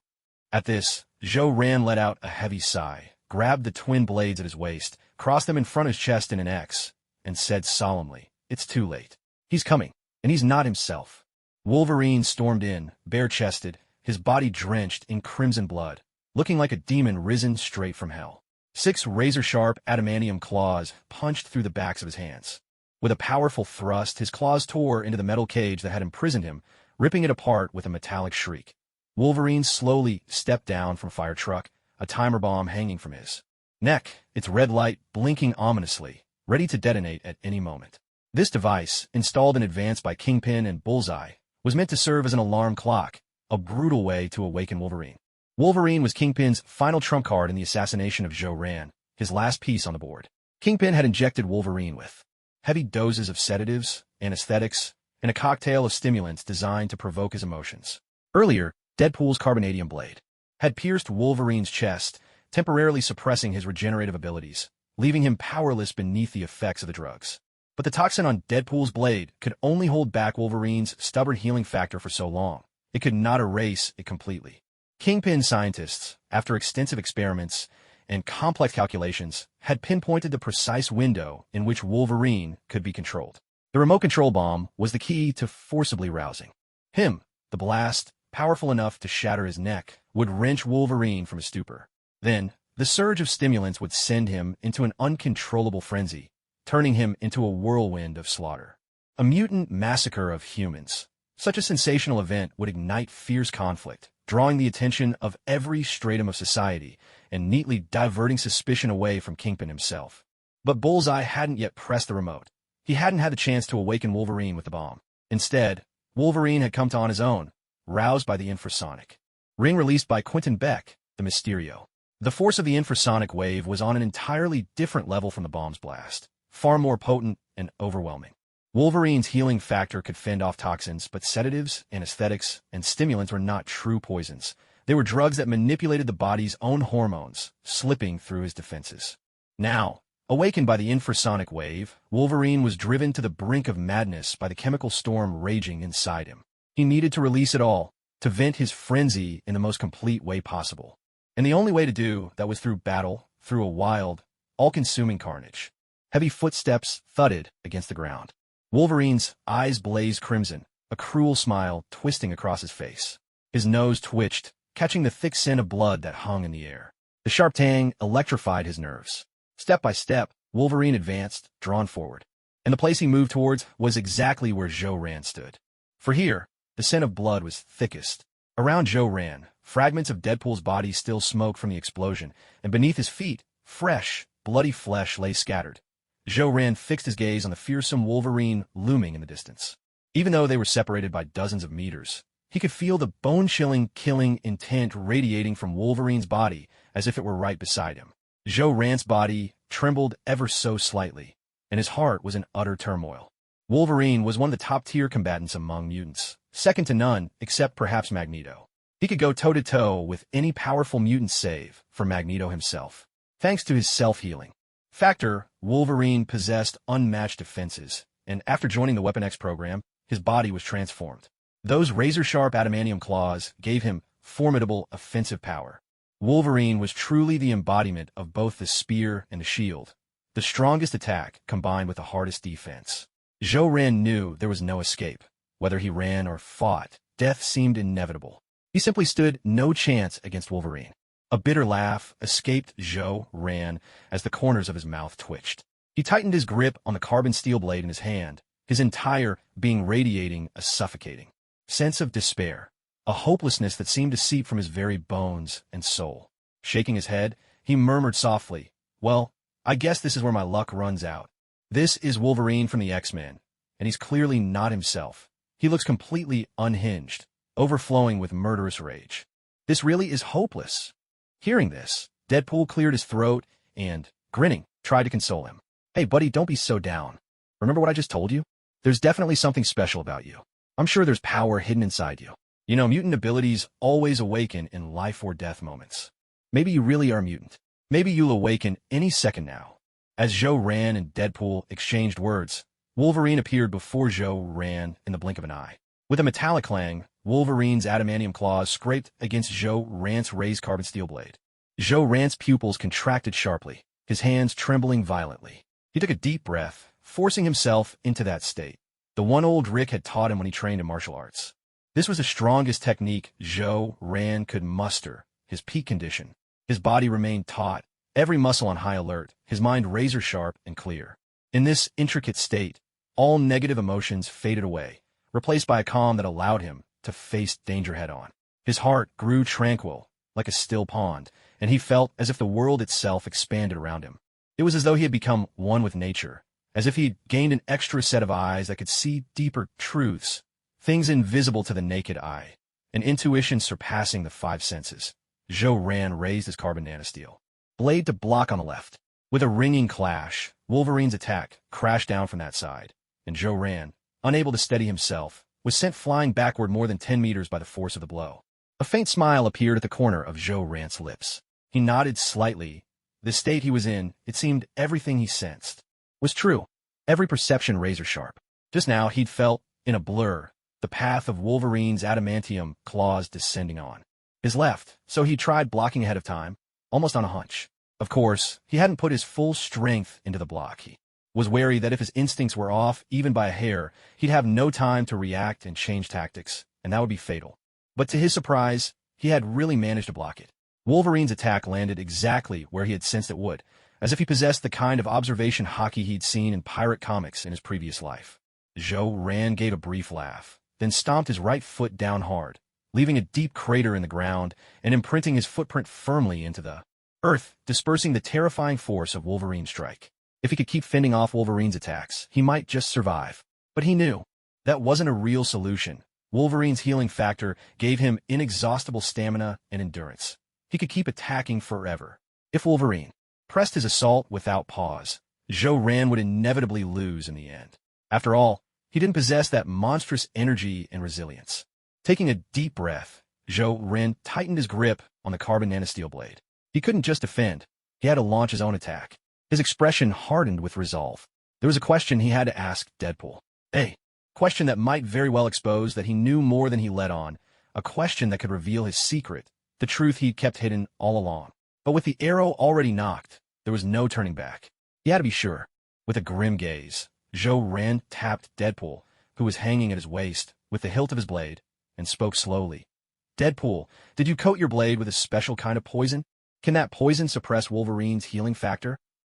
At this, Rand let out a heavy sigh, grabbed the twin blades at his waist, crossed them in front of his chest in an X, and said solemnly, It's too late. He's coming, and he's not himself. Wolverine stormed in, bare-chested, his body drenched in crimson blood, looking like a demon risen straight from hell. 6 razor-sharp adamantium claws punched through the backs of his hands. With a powerful thrust, his claws tore into the metal cage that had imprisoned him, ripping it apart with a metallic shriek. Wolverine slowly stepped down from fire truck, a timer bomb hanging from his neck, its red light blinking ominously, ready to detonate at any moment. This device, installed in advance by Kingpin and Bullseye, was meant to serve as an alarm clock, a brutal way to awaken Wolverine. Wolverine was Kingpin's final trump card in the assassination of Jo-Ran, his last piece on the board. Kingpin had injected Wolverine with heavy doses of sedatives, anesthetics, and a cocktail of stimulants designed to provoke his emotions. Earlier, Deadpool's carbonadium blade had pierced Wolverine's chest, temporarily suppressing his regenerative abilities, leaving him powerless beneath the effects of the drugs. But the toxin on Deadpool's blade could only hold back Wolverine's stubborn healing factor for so long. It could not erase it completely. Kingpin scientists, after extensive experiments and complex calculations, had pinpointed the precise window in which Wolverine could be controlled. The remote control bomb was the key to forcibly rousing him. The blast, powerful enough to shatter his neck, would wrench Wolverine from his stupor. Then, the surge of stimulants would send him into an uncontrollable frenzy, turning him into a whirlwind of slaughter. A mutant massacre of humans. Such a sensational event would ignite fierce conflict, drawing the attention of every stratum of society and neatly diverting suspicion away from Kingpin himself. But Bullseye hadn't yet pressed the remote. He hadn't had the chance to awaken Wolverine with the bomb. Instead, Wolverine had come to on his own, roused by the infrasonic ring released by Quentin Beck, the Mysterio. The force of the infrasonic wave was on an entirely different level from the bomb's blast, far more potent and overwhelming. Wolverine's healing factor could fend off toxins, but sedatives, anesthetics, and stimulants were not true poisons. They were drugs that manipulated the body's own hormones, slipping through his defenses. Now, awakened by the infrasonic wave, Wolverine was driven to the brink of madness by the chemical storm raging inside him. He needed to release it all, to vent his frenzy in the most complete way possible. And the only way to do that was through battle, through a wild, all-consuming carnage. Heavy footsteps thudded against the ground. Wolverine's eyes blazed crimson, a cruel smile twisting across his face. His nose twitched, catching the thick scent of blood that hung in the air. The sharp tang electrified his nerves. Step by step, Wolverine advanced, drawn forward. And the place he moved towards was exactly where Jo-Ran stood. For here, the scent of blood was thickest. Around Jo-Ran, fragments of Deadpool's body still smoked from the explosion, and beneath his feet, fresh, bloody flesh lay scattered. Jo-Ran fixed his gaze on the fearsome Wolverine looming in the distance. Even though they were separated by dozens of meters, he could feel the bone-chilling, killing intent radiating from Wolverine's body as if it were right beside him. Jo-Ran's body trembled ever so slightly, and his heart was in utter turmoil. Wolverine was one of the top-tier combatants among mutants, second to none except perhaps Magneto. He could go toe-to-toe with any powerful mutant save for Magneto himself, thanks to his self-healing factor. Wolverine possessed unmatched defenses, and after joining the Weapon X program, his body was transformed. Those razor-sharp adamantium claws gave him formidable offensive power. Wolverine was truly the embodiment of both the spear and the shield, the strongest attack combined with the hardest defense. Jo-Ran knew there was no escape. Whether he ran or fought, death seemed inevitable. He simply stood no chance against Wolverine. A bitter laugh escaped Jo-Ran as the corners of his mouth twitched. He tightened his grip on the carbon steel blade in his hand, his entire being radiating a suffocating sense of despair, a hopelessness that seemed to seep from his very bones and soul. Shaking his head, he murmured softly, "Well, I guess this is where my luck runs out. This is Wolverine from the X-Men, and he's clearly not himself. He looks completely unhinged, overflowing with murderous rage. This really is hopeless." Hearing this, Deadpool cleared his throat and, grinning, tried to console him. "Hey, buddy, don't be so down. Remember what I just told you? There's definitely something special about you. I'm sure there's power hidden inside you. You know, mutant abilities always awaken in life or death moments. Maybe you really are a mutant. Maybe you'll awaken any second now." As Jo-Ran and Deadpool exchanged words, Wolverine appeared before Jo-Ran in the blink of an eye. With a metallic clang, Wolverine's adamantium claws scraped against Jo-Ran's raised carbon steel blade. Jo-Ran's pupils contracted sharply, his hands trembling violently. He took a deep breath, forcing himself into that state, the one old Rick had taught him when he trained in martial arts. This was the strongest technique S.H.I.E.L.D could muster, his peak condition. His body remained taut, every muscle on high alert, his mind razor-sharp and clear. In this intricate state, all negative emotions faded away, replaced by a calm that allowed him to face danger head-on. His heart grew tranquil, like a still pond, and he felt as if the world itself expanded around him. It was as though he had become one with nature, as if he had gained an extra set of eyes that could see deeper truths, things invisible to the naked eye, an intuition surpassing the five senses. S.H.I.E.L.D raised his carbon nanosteel blade to block on the left. With a ringing clash, Wolverine's attack crashed down from that side, and S.H.I.E.L.D, unable to steady himself, was sent flying backward more than 10 meters by the force of the blow. A faint smile appeared at the corner of S.H.I.E.L.D's lips. He nodded slightly. The state he was in, it seemed everything he sensed, was true. Every perception razor-sharp. Just now he'd felt, in a blur, the path of Wolverine's adamantium claws descending on his left, so he tried blocking ahead of time, almost on a hunch. Of course, he hadn't put his full strength into the block. He was wary that if his instincts were off, even by a hair, he'd have no time to react and change tactics, and that would be fatal. But to his surprise, he had really managed to block it. Wolverine's attack landed exactly where he had sensed it would, as if he possessed the kind of observation hockey he'd seen in pirate comics in his previous life. S.H.I.E.L.D gave a brief laugh, then stomped his right foot down hard, leaving a deep crater in the ground and imprinting his footprint firmly into the earth, dispersing the terrifying force of Wolverine's strike. If he could keep fending off Wolverine's attacks, he might just survive. But he knew that wasn't a real solution. Wolverine's healing factor gave him inexhaustible stamina and endurance. He could keep attacking forever. If Wolverine pressed his assault without pause, S.H.I.E.L.D would inevitably lose in the end. After all, he didn't possess that monstrous energy and resilience. Taking a deep breath, S.H.I.E.L.D tightened his grip on the carbon nanosteel blade. He couldn't just defend. He had to launch his own attack. His expression hardened with resolve. There was a question he had to ask Deadpool. A question that might very well expose that he knew more than he let on. A question that could reveal his secret, the truth he'd kept hidden all along. But with the arrow already knocked, there was no turning back. He had to be sure. With a grim gaze, S.H.I.E.L.D tapped Deadpool, who was hanging at his waist, with the hilt of his blade, and spoke slowly. Deadpool, did you coat your blade with a special kind of poison? Can that poison suppress Wolverine's healing factor?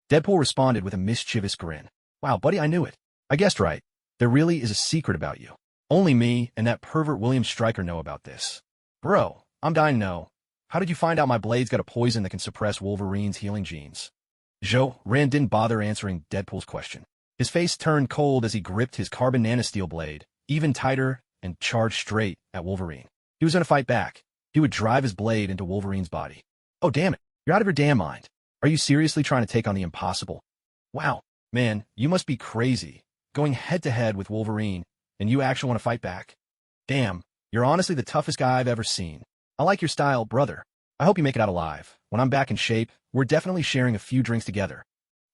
Deadpool responded with a mischievous grin. Wow, buddy, I knew it. I guessed right. There really is a secret about you. Only me and that pervert William Stryker know about this. Bro, I'm dying to know. How did you find out my blade's got a poison that can suppress Wolverine's healing genes? S.H.I.E.L.D didn't bother answering Deadpool's question. His face turned cold as he gripped his carbon nanosteel blade, even tighter, and charged straight at Wolverine. He was going to fight back. He would drive his blade into Wolverine's body. Oh, damn it. You're out of your damn mind. Are you seriously trying to take on the impossible? Wow, man, you must be crazy. Going head-to-head with Wolverine, and you actually want to fight back? Damn, you're honestly the toughest guy I've ever seen. I like your style, brother. I hope you make it out alive. When I'm back in shape, we're definitely sharing a few drinks together.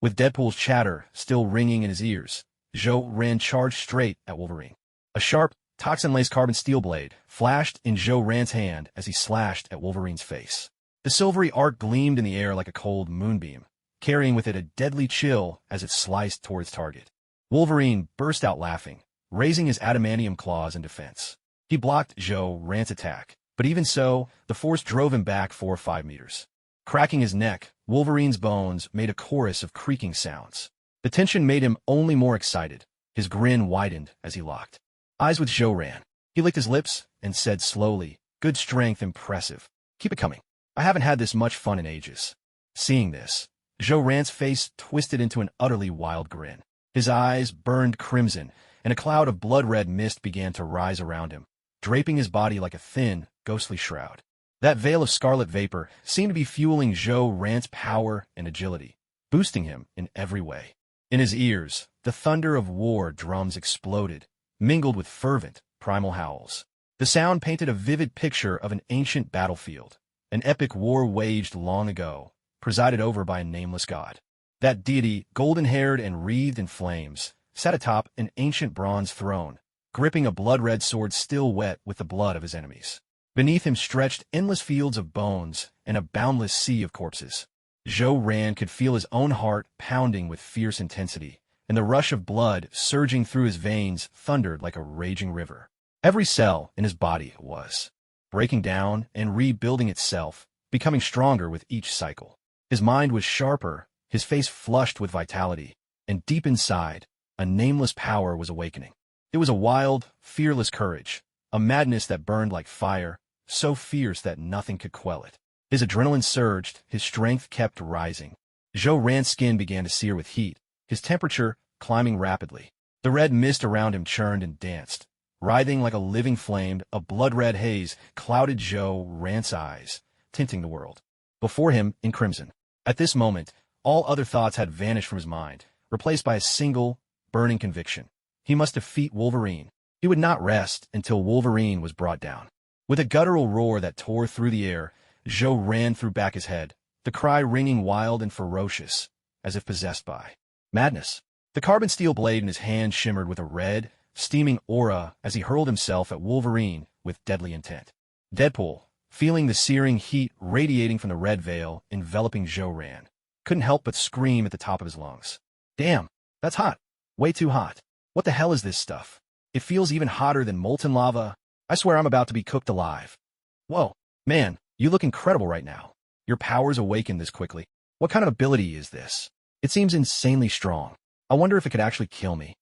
With Deadpool's chatter still ringing in his ears, S.H.I.E.L.D charged straight at Wolverine. A sharp, toxin-laced carbon steel blade flashed in S.H.I.E.L.D's hand as he slashed at Wolverine's face. The silvery arc gleamed in the air like a cold moonbeam, carrying with it a deadly chill as it sliced toward its target. Wolverine burst out laughing, raising his adamantium claws in defense. He blocked S.H.I.E.L.D's attack, but even so, the force drove him back 4 or 5 meters. Cracking his neck, Wolverine's bones made a chorus of creaking sounds. The tension made him only more excited. His grin widened as he locked eyes with S.H.I.E.L.D. He licked his lips and said slowly, "Good strength, impressive. Keep it coming. I haven't had this much fun in ages." Seeing this, S.H.I.E.L.D's face twisted into an utterly wild grin. His eyes burned crimson, and a cloud of blood-red mist began to rise around him, draping his body like a thin, ghostly shroud. That veil of scarlet vapor seemed to be fueling S.H.I.E.L.D's power and agility, boosting him in every way. In his ears, the thunder of war drums exploded, mingled with fervent, primal howls. The sound painted a vivid picture of an ancient battlefield, an epic war waged long ago, presided over by a nameless god. That deity, golden-haired and wreathed in flames, sat atop an ancient bronze throne, gripping a blood-red sword still wet with the blood of his enemies. Beneath him stretched endless fields of bones and a boundless sea of corpses. S.H.I.E.L.D could feel his own heart pounding with fierce intensity, and the rush of blood surging through his veins thundered like a raging river. Every cell in his body was breaking down and rebuilding itself, becoming stronger with each cycle. His mind was sharper, his face flushed with vitality, and deep inside, a nameless power was awakening. It was a wild, fearless courage, a madness that burned like fire, so fierce that nothing could quell it. His adrenaline surged, his strength kept rising. Ran's skin began to sear with heat, his temperature climbing rapidly. The red mist around him churned and danced. Writhing like a living flame, a blood-red haze clouded Ran's eyes, tinting the world. Before him, in crimson. At this moment, all other thoughts had vanished from his mind, replaced by a single, burning conviction. He must defeat Wolverine. He would not rest until Wolverine was brought down. With a guttural roar that tore through the air, Ran threw back his head, the cry ringing wild and ferocious, as if possessed by madness. The carbon steel blade in his hand shimmered with a red, steaming aura as he hurled himself at Wolverine with deadly intent. Deadpool, feeling the searing heat radiating from the red veil enveloping Ran, couldn't help but scream at the top of his lungs. Damn, that's hot. Way too hot. What the hell is this stuff? It feels even hotter than molten lava. I swear I'm about to be cooked alive. Whoa, man, you look incredible right now. Your powers awakened this quickly. What kind of ability is this? It seems insanely strong. I wonder if it could actually kill me.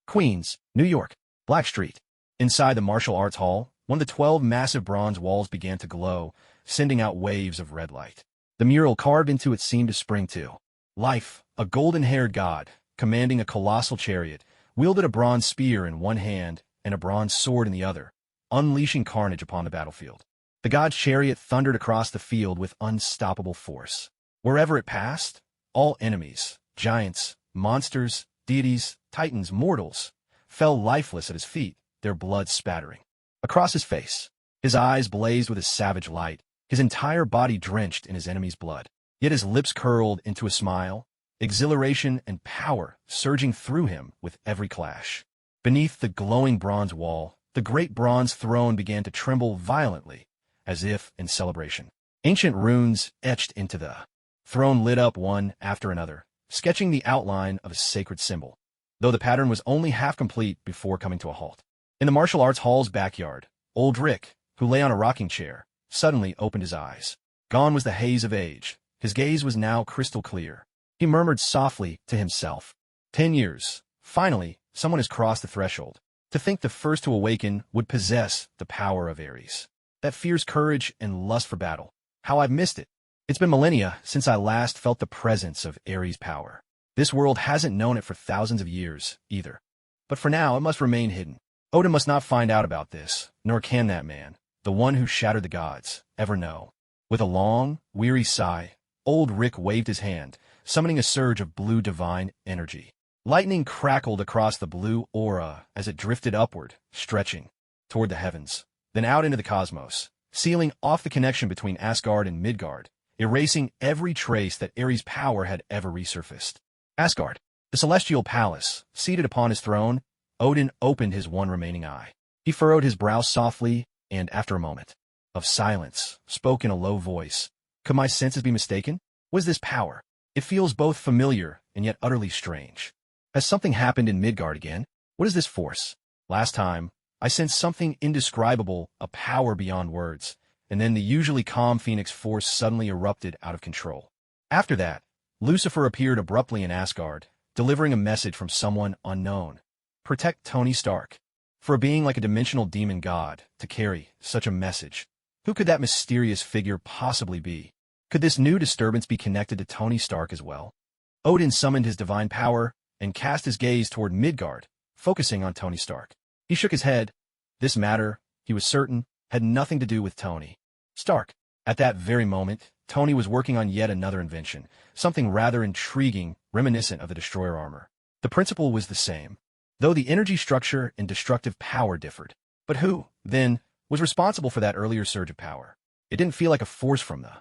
Queens, New York, Blackstreet. Inside the martial arts hall, one of the 12 massive bronze walls began to glow, sending out waves of red light. The mural carved into it seemed to spring to life. A golden-haired god, commanding a colossal chariot, wielded a bronze spear in one hand and a bronze sword in the other, unleashing carnage upon the battlefield. The god's chariot thundered across the field with unstoppable force. Wherever it passed, all enemies, giants, monsters, deities, titans, mortals, fell lifeless at his feet, their blood spattering across his face. His eyes blazed with a savage light, his entire body drenched in his enemy's blood. Yet his lips curled into a smile, exhilaration and power surging through him with every clash. Beneath the glowing bronze wall, the great bronze throne began to tremble violently, as if in celebration. Ancient runes etched into the throne lit up one after another, sketching the outline of a sacred symbol, though the pattern was only half complete before coming to a halt. In the martial arts hall's backyard, old Rick, who lay on a rocking chair, suddenly opened his eyes. Gone was the haze of age. His gaze was now crystal clear. He murmured softly to himself, 10 years. Finally, someone has crossed the threshold. To think the first to awaken would possess the power of Ares. That fierce courage and lust for battle. How I've missed it. It's been millennia since I last felt the presence of Ares' power. This world hasn't known it for thousands of years, either. But for now, it must remain hidden. Odin must not find out about this, nor can that man, the one who shattered the gods, ever know. With a long, weary sigh, old Rick waved his hand, summoning a surge of blue divine energy. Lightning crackled across the blue aura as it drifted upward, stretching toward the heavens, then out into the cosmos, sealing off the connection between Asgard and Midgard, erasing every trace that Ares' power had ever resurfaced. Asgard, the celestial palace, seated upon his throne, Odin opened his one remaining eye. He furrowed his brow softly, and after a moment of silence, spoke in a low voice. Could my senses be mistaken? What is this power? It feels both familiar and yet utterly strange. Has something happened in Midgard again? What is this force? Last time, I sensed something indescribable, a power beyond words, and then the usually calm Phoenix force suddenly erupted out of control. After that, Lucifer appeared abruptly in Asgard, delivering a message from someone unknown. Protect Tony Stark. For a being like a dimensional demon god to carry such a message, who could that mysterious figure possibly be? Could this new disturbance be connected to Tony Stark as well? Odin summoned his divine power and cast his gaze toward Midgard, focusing on Tony Stark. He shook his head. This matter, he was certain, had nothing to do with Tony Stark. At that very moment, Tony was working on yet another invention, something rather intriguing, reminiscent of the Destroyer armor. The principle was the same, though the energy structure and destructive power differed. But who, then, was responsible for that earlier surge of power? It didn't feel like a force from the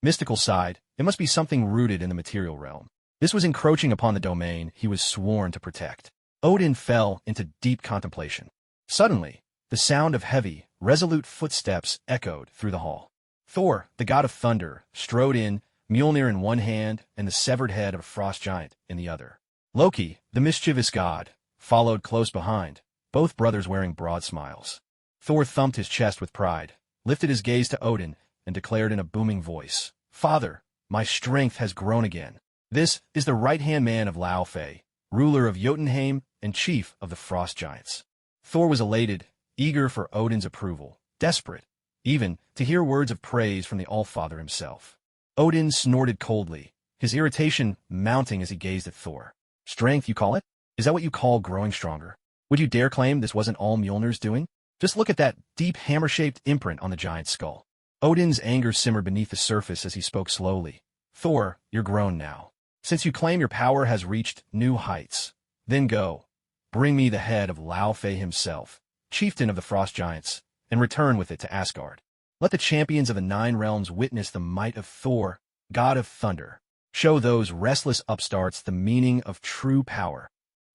mystical side. It must be something rooted in the material realm. This was encroaching upon the domain he was sworn to protect. Odin fell into deep contemplation. Suddenly, the sound of heavy, resolute footsteps echoed through the hall. Thor, the god of thunder, strode in, Mjolnir in one hand and the severed head of a frost giant in the other. Loki, the mischievous god, followed close behind, both brothers wearing broad smiles. Thor thumped his chest with pride, lifted his gaze to Odin, and declared in a booming voice, "Father, my strength has grown again. This is the right-hand man of Laufey, ruler of Jotunheim and chief of the Frost Giants." Thor was elated, eager for Odin's approval, desperate, even, to hear words of praise from the Allfather himself. Odin snorted coldly, his irritation mounting as he gazed at Thor. "Strength, you call it? Is that what you call growing stronger? Would you dare claim this wasn't all Mjolnir's doing? Just look at that deep hammer-shaped imprint on the giant's skull." Odin's anger simmered beneath the surface as he spoke slowly. "Thor, you're grown now. Since you claim your power has reached new heights, then go. Bring me the head of Laufey himself, chieftain of the Frost Giants, and return with it to Asgard. Let the champions of the 9 realms witness the might of Thor, god of thunder. Show those restless upstarts the meaning of true power."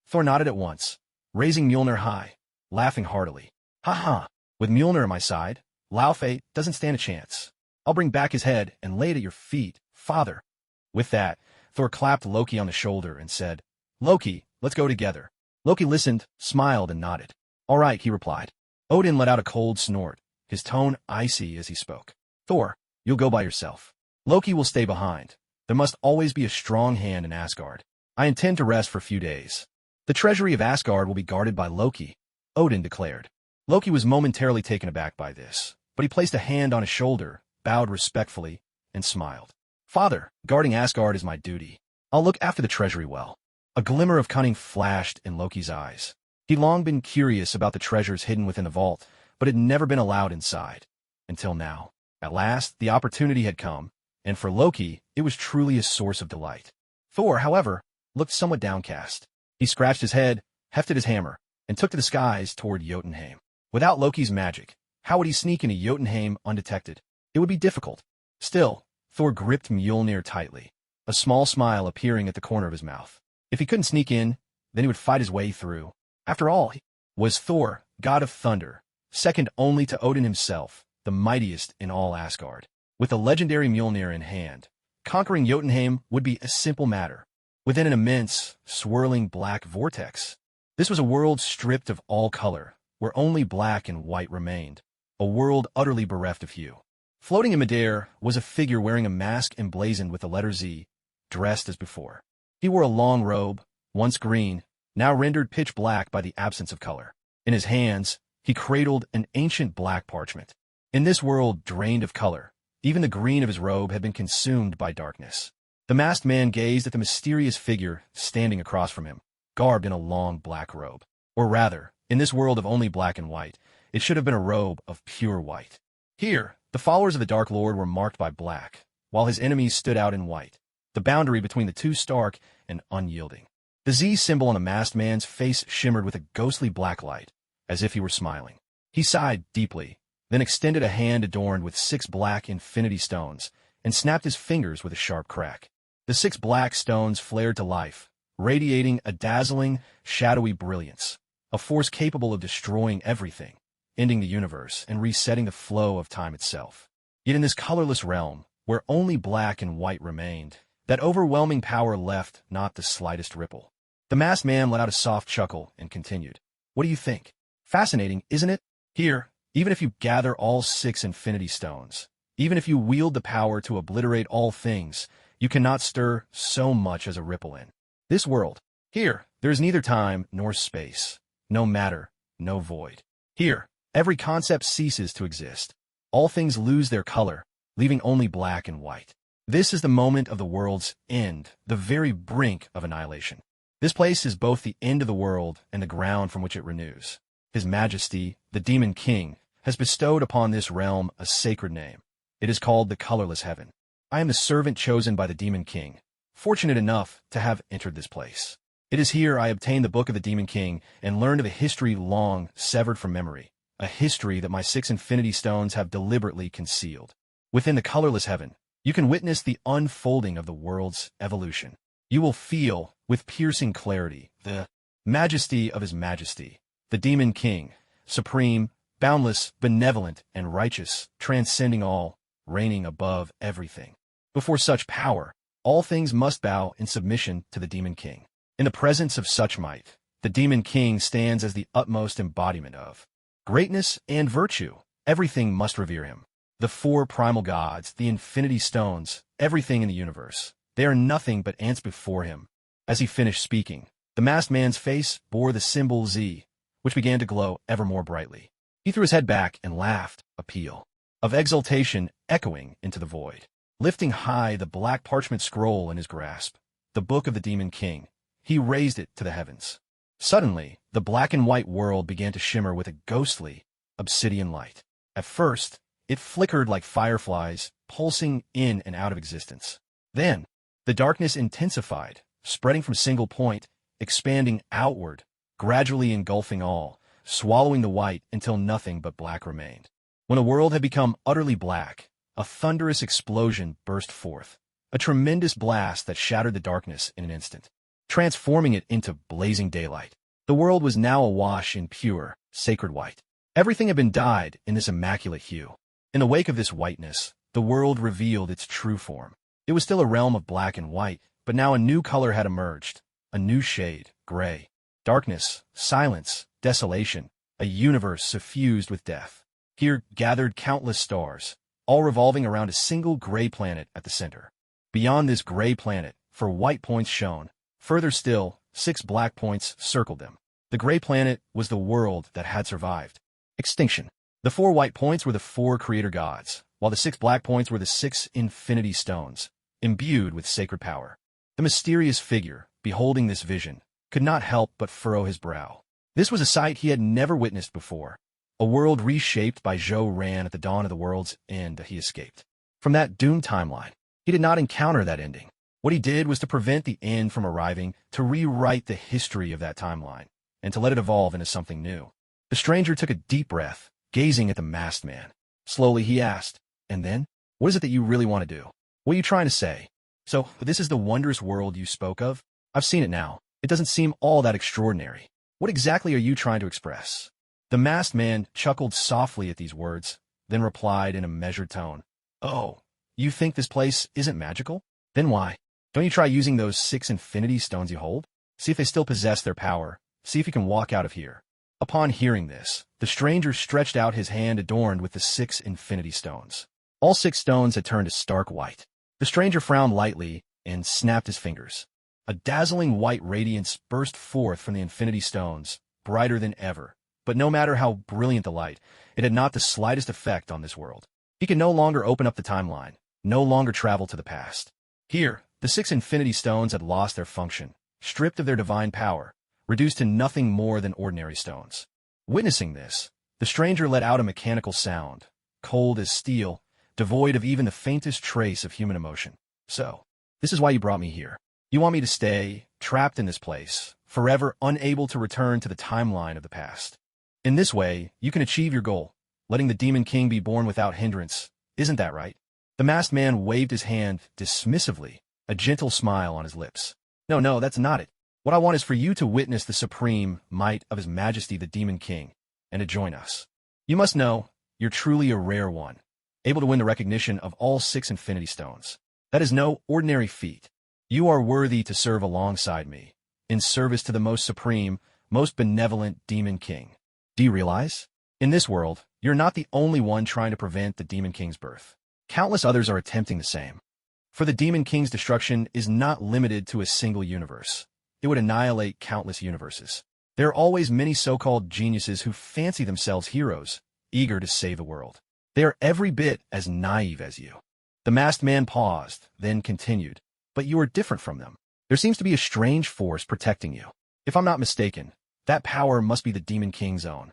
Thor nodded at once, raising Mjolnir high, laughing heartily. "Ha ha! With Mjolnir at my side, Laufey doesn't stand a chance. I'll bring back his head and lay it at your feet, father." With that, Thor clapped Loki on the shoulder and said, "Loki, let's go together." Loki listened, smiled, and nodded. "All right," he replied. Odin let out a cold snort, his tone icy as he spoke. "Thor, you'll go by yourself. Loki will stay behind. There must always be a strong hand in Asgard. I intend to rest for a few days. The treasury of Asgard will be guarded by Loki," Odin declared. Loki was momentarily taken aback by this, but he placed a hand on his shoulder, bowed respectfully, and smiled. "Father, guarding Asgard is my duty. I'll look after the treasury well." A glimmer of cunning flashed in Loki's eyes. He'd long been curious about the treasures hidden within the vault, but had never been allowed inside. Until now. At last, the opportunity had come, and for Loki, it was truly a source of delight. Thor, however, looked somewhat downcast. He scratched his head, hefted his hammer, and took to the skies toward Jotunheim. Without Loki's magic, how would he sneak into Jotunheim undetected? It would be difficult. Still, Thor gripped Mjolnir tightly, a small smile appearing at the corner of his mouth. If he couldn't sneak in, then he would fight his way through. After all, he was Thor, god of thunder, second only to Odin himself, the mightiest in all Asgard. With the legendary Mjolnir in hand, conquering Jotunheim would be a simple matter. Within an immense, swirling black vortex, this was a world stripped of all color, where only black and white remained, a world utterly bereft of hue. Floating in midair was a figure wearing a mask emblazoned with the letter Z, dressed as before. He wore a long robe, once green, now rendered pitch black by the absence of color. In his hands, he cradled an ancient black parchment. In this world drained of color, even the green of his robe had been consumed by darkness. The masked man gazed at the mysterious figure standing across from him, garbed in a long black robe. Or rather, in this world of only black and white, it should have been a robe of pure white. Here, the followers of the Dark Lord were marked by black, while his enemies stood out in white, the boundary between the two stark and unyielding. The Z symbol on the masked man's face shimmered with a ghostly black light, as if he were smiling. He sighed deeply, then extended a hand adorned with 6 black infinity stones, and snapped his fingers with a sharp crack. The 6 black stones flared to life, radiating a dazzling, shadowy brilliance, a force capable of destroying everything, ending the universe and resetting the flow of time itself. Yet in this colorless realm, where only black and white remained, that overwhelming power left not the slightest ripple. The masked man let out a soft chuckle and continued. "What do you think? Fascinating, isn't it? Here, even if you gather all 6 infinity stones, even if you wield the power to obliterate all things, you cannot stir so much as a ripple in this world. Here, there is neither time nor space, no matter, no void. Here, every concept ceases to exist. All things lose their color, leaving only black and white. This is the moment of the world's end, the very brink of annihilation. This place is both the end of the world and the ground from which it renews. His Majesty, the Demon King, has bestowed upon this realm a sacred name. It is called the Colorless Heaven. I am the servant chosen by the Demon King, fortunate enough to have entered this place. It is here I obtained the Book of the Demon King and learned of a history long severed from memory, a history that my 6 infinity stones have deliberately concealed. Within the Colorless Heaven, you can witness the unfolding of the world's evolution. You will feel, with piercing clarity, the majesty of His Majesty, the Demon King, supreme, boundless, benevolent, and righteous, transcending all, reigning above everything. Before such power, all things must bow in submission to the Demon King. In the presence of such might, the Demon King stands as the utmost embodiment of Greatness and virtue, everything must revere him. The four primal gods, the infinity stones, everything in the universe, they are nothing but ants before him. As he finished speaking, the masked man's face bore the symbol Z, which began to glow ever more brightly. He threw his head back and laughed, a peal of exultation echoing into the void. Lifting high the black parchment scroll in his grasp, the book of the Demon King, he raised it to the heavens. Suddenly, the black and white world began to shimmer with a ghostly, obsidian light. At first, it flickered like fireflies, pulsing in and out of existence. Then, the darkness intensified, spreading from a single point, expanding outward, gradually engulfing all, swallowing the white until nothing but black remained. When the world had become utterly black, a thunderous explosion burst forth, a tremendous blast that shattered the darkness in an instant, transforming it into blazing daylight. The world was now awash in pure, sacred white. Everything had been dyed in this immaculate hue. In the wake of this whiteness, the world revealed its true form. It was still a realm of black and white, but now a new color had emerged, a new shade, gray. Darkness, silence, desolation, a universe suffused with death. Here gathered countless stars, all revolving around a single gray planet at the center. Beyond this gray planet, 4 white points shone. Further still, 6 black points circled them. The gray planet was the world that had survived extinction. The 4 white points were the 4 creator gods, while the 6 black points were the 6 infinity stones, imbued with sacred power. The mysterious figure, beholding this vision, could not help but furrow his brow. This was a sight he had never witnessed before. A world reshaped by S.H.I.E.L.D at the dawn of the world's end that he escaped. From that doomed timeline, he did not encounter that ending. What he did was to prevent the end from arriving, to rewrite the history of that timeline, and to let it evolve into something new. The stranger took a deep breath, gazing at the masked man. Slowly he asked, "And then? What is it that you really want to do? What are you trying to say? So, this is the wondrous world you spoke of? I've seen it now. It doesn't seem all that extraordinary. What exactly are you trying to express?" The masked man chuckled softly at these words, then replied in a measured tone, "Oh, you think this place isn't magical? Then why? Don't you try using those 6 infinity stones you hold? See if they still possess their power. See if you can walk out of here." Upon hearing this, the stranger stretched out his hand adorned with the 6 infinity stones. All 6 stones had turned a stark white. The stranger frowned lightly and snapped his fingers. A dazzling white radiance burst forth from the infinity stones, brighter than ever. But no matter how brilliant the light, it had not the slightest effect on this world. He could no longer open up the timeline, no longer travel to the past. Here, the 6 infinity stones had lost their function, stripped of their divine power, reduced to nothing more than ordinary stones. Witnessing this, the stranger let out a mechanical sound, cold as steel, devoid of even the faintest trace of human emotion. "So, this is why you brought me here. You want me to stay, trapped in this place, forever unable to return to the timeline of the past. In this way, you can achieve your goal, letting the Demon King be born without hindrance. Isn't that right?" The masked man waved his hand dismissively, a gentle smile on his lips. No, that's not it. What I want is for you to witness the supreme might of His Majesty the Demon King, and to join us. You must know, you're truly a rare one, able to win the recognition of all 6 infinity stones. That is no ordinary feat. You are worthy to serve alongside me, in service to the most supreme, most benevolent Demon King. Do you realize? In this world, you're not the only one trying to prevent the Demon King's birth. Countless others are attempting the same. For the Demon King's destruction is not limited to a single universe. It would annihilate countless universes. There are always many so-called geniuses who fancy themselves heroes, eager to save the world. They are every bit as naive as you. The masked man paused, then continued, "But you are different from them. There seems to be a strange force protecting you. If I'm not mistaken, that power must be the Demon King's own.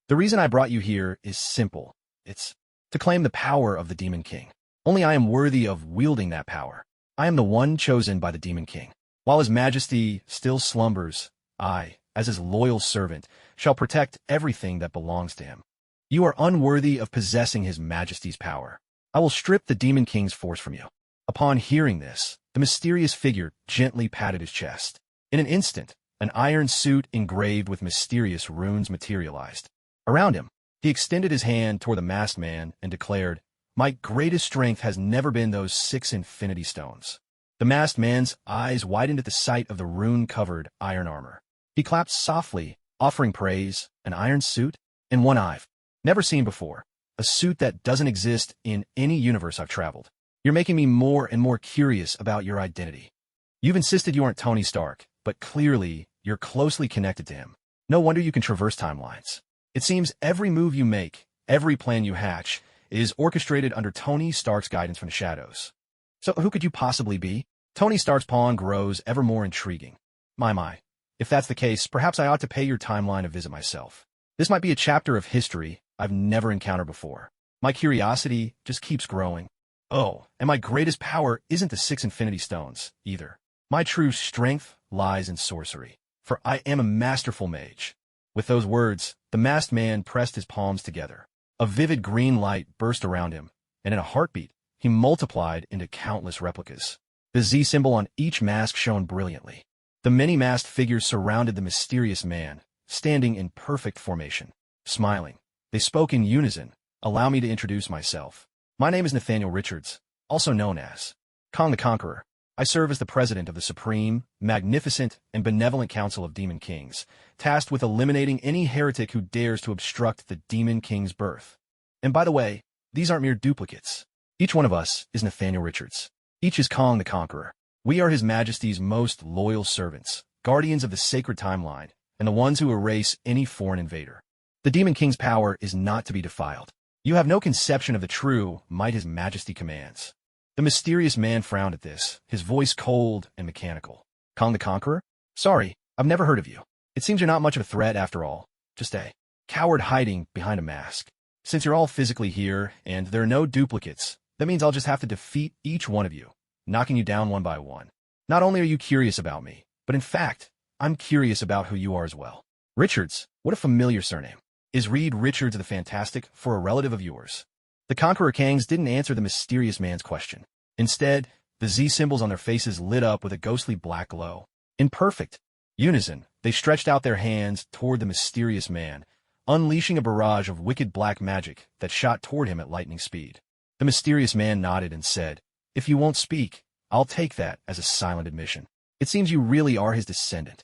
The reason I brought you here is simple. It's to claim the power of the Demon King. Only I am worthy of wielding that power. I am the one chosen by the Demon King. While His Majesty still slumbers, I, as His loyal servant, shall protect everything that belongs to Him. You are unworthy of possessing His Majesty's power. I will strip the Demon King's force from you." Upon hearing this, the mysterious figure gently patted his chest. In an instant, an iron suit engraved with mysterious runes materialized. Around him, he extended his hand toward the masked man and declared, "My greatest strength has never been those 6 infinity stones." The masked man's eyes widened at the sight of the rune-covered iron armor. He clapped softly, offering praise. "An iron suit? and one I've never seen before. A suit that doesn't exist in any universe I've traveled. You're making me more and more curious about your identity. You've insisted you aren't Tony Stark, but clearly you're closely connected to him. No wonder you can traverse timelines. It seems every move you make, every plan you hatch, is orchestrated under Tony Stark's guidance from the shadows. So who could you possibly be? Tony Stark's pawn grows ever more intriguing. My. If that's the case, perhaps I ought to pay your timeline a visit myself. This might be a chapter of history I've never encountered before. My curiosity just keeps growing. Oh, and my greatest power isn't the 6 Infinity Stones, either. My true strength lies in sorcery, for I am a masterful mage. With those words, the masked man pressed his palms together. A vivid green light burst around him, and in a heartbeat, he multiplied into countless replicas. The Z symbol on each mask shone brilliantly. The many masked figures surrounded the mysterious man, standing in perfect formation. Smiling, they spoke in unison. Allow me to introduce myself. My name is Nathaniel Richards, also known as Kong the Conqueror. I serve as the president of the supreme, magnificent, and benevolent council of Demon Kings, tasked with eliminating any heretic who dares to obstruct the Demon King's birth. And by the way, these aren't mere duplicates. Each one of us is Nathaniel Richards. Each is Kong the Conqueror. We are His Majesty's most loyal servants, guardians of the sacred timeline, and the ones who erase any foreign invader. The Demon King's power is not to be defiled. You have no conception of the true might His Majesty commands. The mysterious man frowned at this, his voice cold and mechanical. Kong the Conqueror? Sorry, I've never heard of you. It seems you're not much of a threat after all. Just a coward hiding behind a mask. Since you're all physically here, and there are no duplicates, that means I'll just have to defeat each one of you, knocking you down one by one. Not only are you curious about me, but in fact, I'm curious about who you are as well. Richards, what a familiar surname. Is Reed Richards the Fantastic for a relative of yours? The Conqueror Kangs didn't answer the mysterious man's question. Instead, the Z symbols on their faces lit up with a ghostly black glow. In perfect unison, they stretched out their hands toward the mysterious man, unleashing a barrage of wicked black magic that shot toward him at lightning speed. The mysterious man nodded and said, "If you won't speak, I'll take that as a silent admission. It seems you really are his descendant."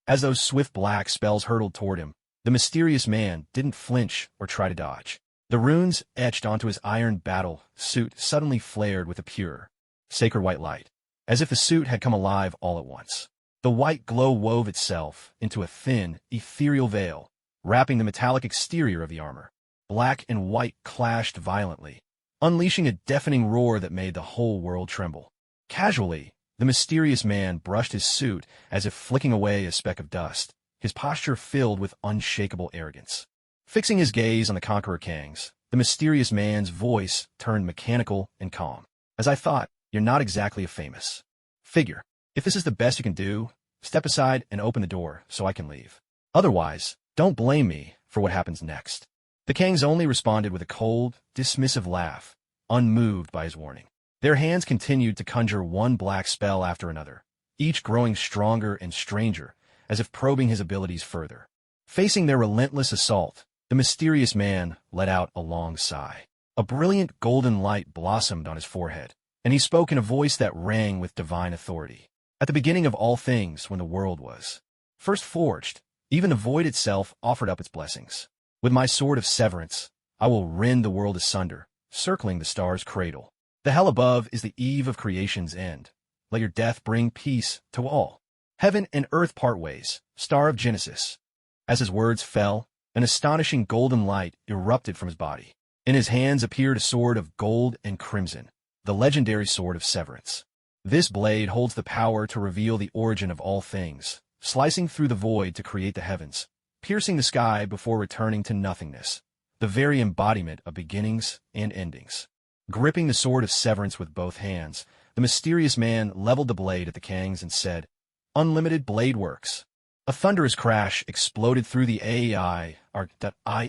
As those swift black spells hurtled toward him, the mysterious man didn't flinch or try to dodge. The runes etched onto his iron battle suit suddenly flared with a pure, sacred white light, as if the suit had come alive all at once. The white glow wove itself into a thin, ethereal veil, wrapping the metallic exterior of the armor. Black and white clashed violently, unleashing a deafening roar that made the whole world tremble. Casually, the mysterious man brushed his suit as if flicking away a speck of dust, his posture filled with unshakable arrogance. Fixing his gaze on the Conqueror Kangs, the mysterious man's voice turned mechanical and calm. As I thought, you're not exactly a famous figure. If this is the best you can do, step aside and open the door so I can leave. Otherwise, don't blame me for what happens next. The Kangs only responded with a cold, dismissive laugh, unmoved by his warning. Their hands continued to conjure one black spell after another, each growing stronger and stranger, as if probing his abilities further. Facing their relentless assault, the mysterious man let out a long sigh. A brilliant golden light blossomed on his forehead, and he spoke in a voice that rang with divine authority. At the beginning of all things, when the world was first forged, even the void itself offered up its blessings. With my sword of severance, I will rend the world asunder, circling the star's cradle. The hell above is the eve of creation's end. Let your death bring peace to all. Heaven and earth part ways, star of Genesis. As his words fell, an astonishing golden light erupted from his body. In his hands appeared a sword of gold and crimson, the legendary sword of severance. This blade holds the power to reveal the origin of all things, slicing through the void to create the heavens, piercing the sky before returning to nothingness, the very embodiment of beginnings and endings. Gripping the sword of severance with both hands, the mysterious man leveled the blade at the Kangs and said, "Unlimited blade works." A thunderous crash exploded through the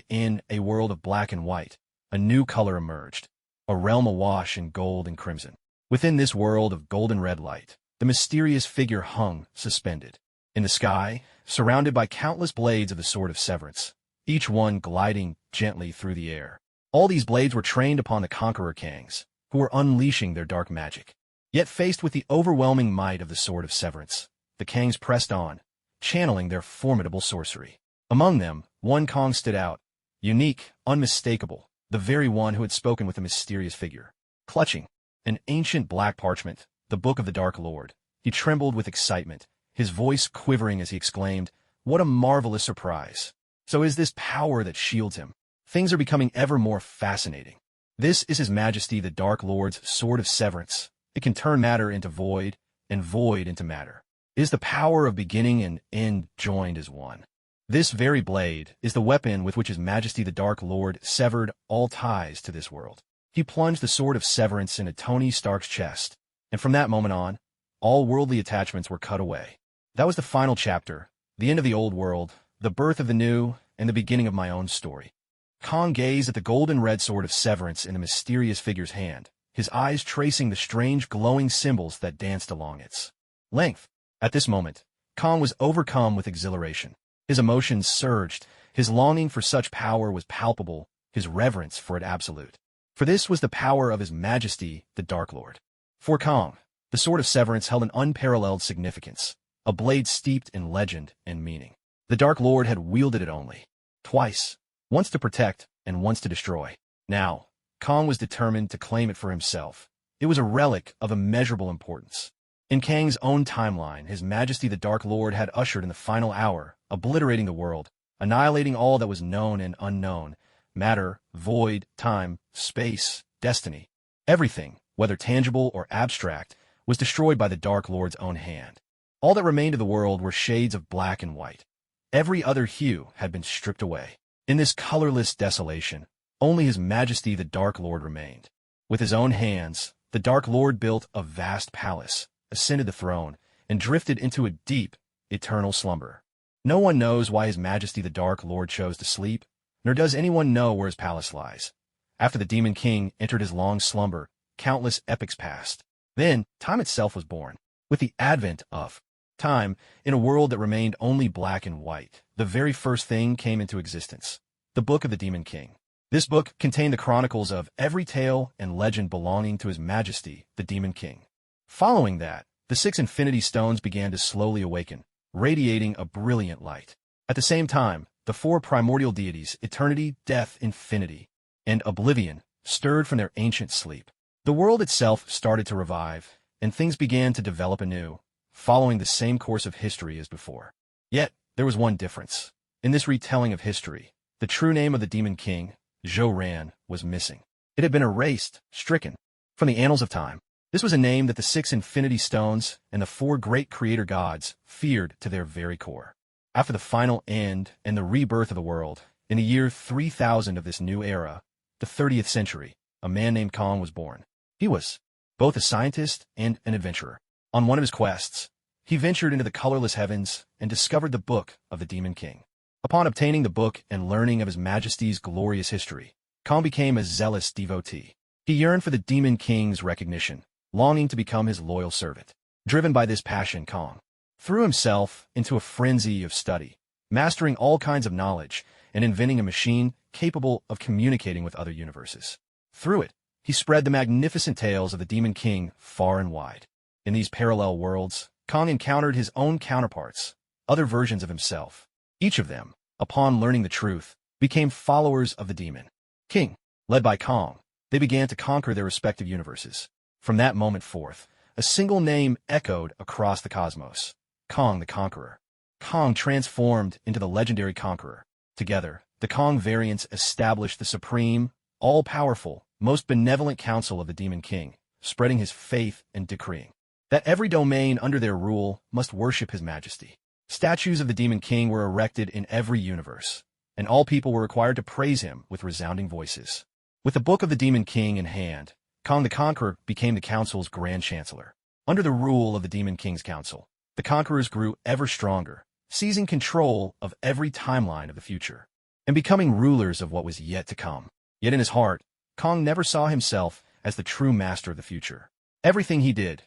in a world of black and white. A new color emerged, a realm awash in gold and crimson. Within this world of golden red light, the mysterious figure hung, suspended. In the sky, surrounded by countless blades of the sword of severance, each one gliding gently through the air. All these blades were trained upon the Conqueror Kangs, who were unleashing their dark magic. Yet faced with the overwhelming might of the sword of severance, the Kangs pressed on, channeling their formidable sorcery. Among them, one Kong stood out, Unique, unmistakable, the very one who had spoken with a mysterious figure. Clutching an ancient black parchment, the Book of the Dark Lord, he trembled with excitement, his voice quivering as he exclaimed, "What a marvelous surprise! So is this power that shields him? Things are becoming ever more fascinating. This is His Majesty the Dark Lord's Sword of Severance. It can turn matter into void, and void into matter. It is the power of beginning and end joined as one. This very blade is the weapon with which His Majesty the Dark Lord severed all ties to this world." He plunged the Sword of Severance into Tony Stark's chest, and from that moment on, all worldly attachments were cut away. That was the final chapter, the end of the old world, the birth of the new, and the beginning of my own story. Kang gazed at the golden red Sword of Severance in the mysterious figure's hand, his eyes tracing the strange glowing symbols that danced along its length. At this moment, Kang was overcome with exhilaration. His emotions surged, his longing for such power was palpable, his reverence for it absolute. For this was the power of His Majesty, the Dark Lord. For Kang, the Sword of Severance held an unparalleled significance, a blade steeped in legend and meaning. The Dark Lord had wielded it only twice, once to protect and once to destroy. Now, Kang was determined to claim it for himself. It was a relic of immeasurable importance. In Kang's own timeline, His Majesty the Dark Lord had ushered in the final hour, obliterating the world, annihilating all that was known and unknown, matter, void, time, space, destiny. Everything, whether tangible or abstract, was destroyed by the Dark Lord's own hand. All that remained of the world were shades of black and white. Every other hue had been stripped away. In this colorless desolation, only His Majesty the Dark Lord remained. With his own hands, the Dark Lord built a vast palace, ascended the throne, and drifted into a deep, eternal slumber. No one knows why His Majesty the Dark Lord chose to sleep, nor does anyone know where his palace lies. After the Demon King entered his long slumber, countless epochs passed. Then, time itself was born. With the advent of time, in a world that remained only black and white, the very first thing came into existence: the Book of the Demon King. This book contained the chronicles of every tale and legend belonging to His Majesty, the Demon King. Following that, the 6 Infinity Stones began to slowly awaken, radiating a brilliant light. At the same time, the 4 primordial deities, Eternity, Death, Infinity, and Oblivion, stirred from their ancient sleep. The world itself started to revive, and things began to develop anew, following the same course of history as before. Yet, there was one difference. In this retelling of history, the true name of the Demon King, S.H.I.E.L.D, was missing. It had been erased, stricken, from the annals of time. This was a name that the 6 Infinity Stones and the 4 great creator gods feared to their very core. After the final end and the rebirth of the world, in the year 3000 of this new era, the 30th century, a man named Kang was born. He was both a scientist and an adventurer. On one of his quests, he ventured into the colorless heavens and discovered the Book of the Demon King. Upon obtaining the book and learning of His Majesty's glorious history, Kang became a zealous devotee. He yearned for the Demon King's recognition, longing to become his loyal servant. Driven by this passion, Kang threw himself into a frenzy of study, mastering all kinds of knowledge and inventing a machine capable of communicating with other universes. Through it, he spread the magnificent tales of the Demon King far and wide. In these parallel worlds, Kang encountered his own counterparts, other versions of himself. Each of them, upon learning the truth, became followers of the Demon King. Led by Kang, they began to conquer their respective universes. From that moment forth, a single name echoed across the cosmos: Kang the Conqueror. Kang transformed into the legendary Conqueror. Together, the Kang variants established the supreme, all-powerful, most benevolent council of the Demon King, spreading his faith and decreeing that every domain under their rule must worship His Majesty. Statues of the Demon King were erected in every universe, and all people were required to praise him with resounding voices. With the Book of the Demon King in hand, Kang the Conqueror became the council's Grand Chancellor. Under the rule of the Demon King's council, the conquerors grew ever stronger, seizing control of every timeline of the future, and becoming rulers of what was yet to come. Yet in his heart, Kang never saw himself as the true master of the future. Everything he did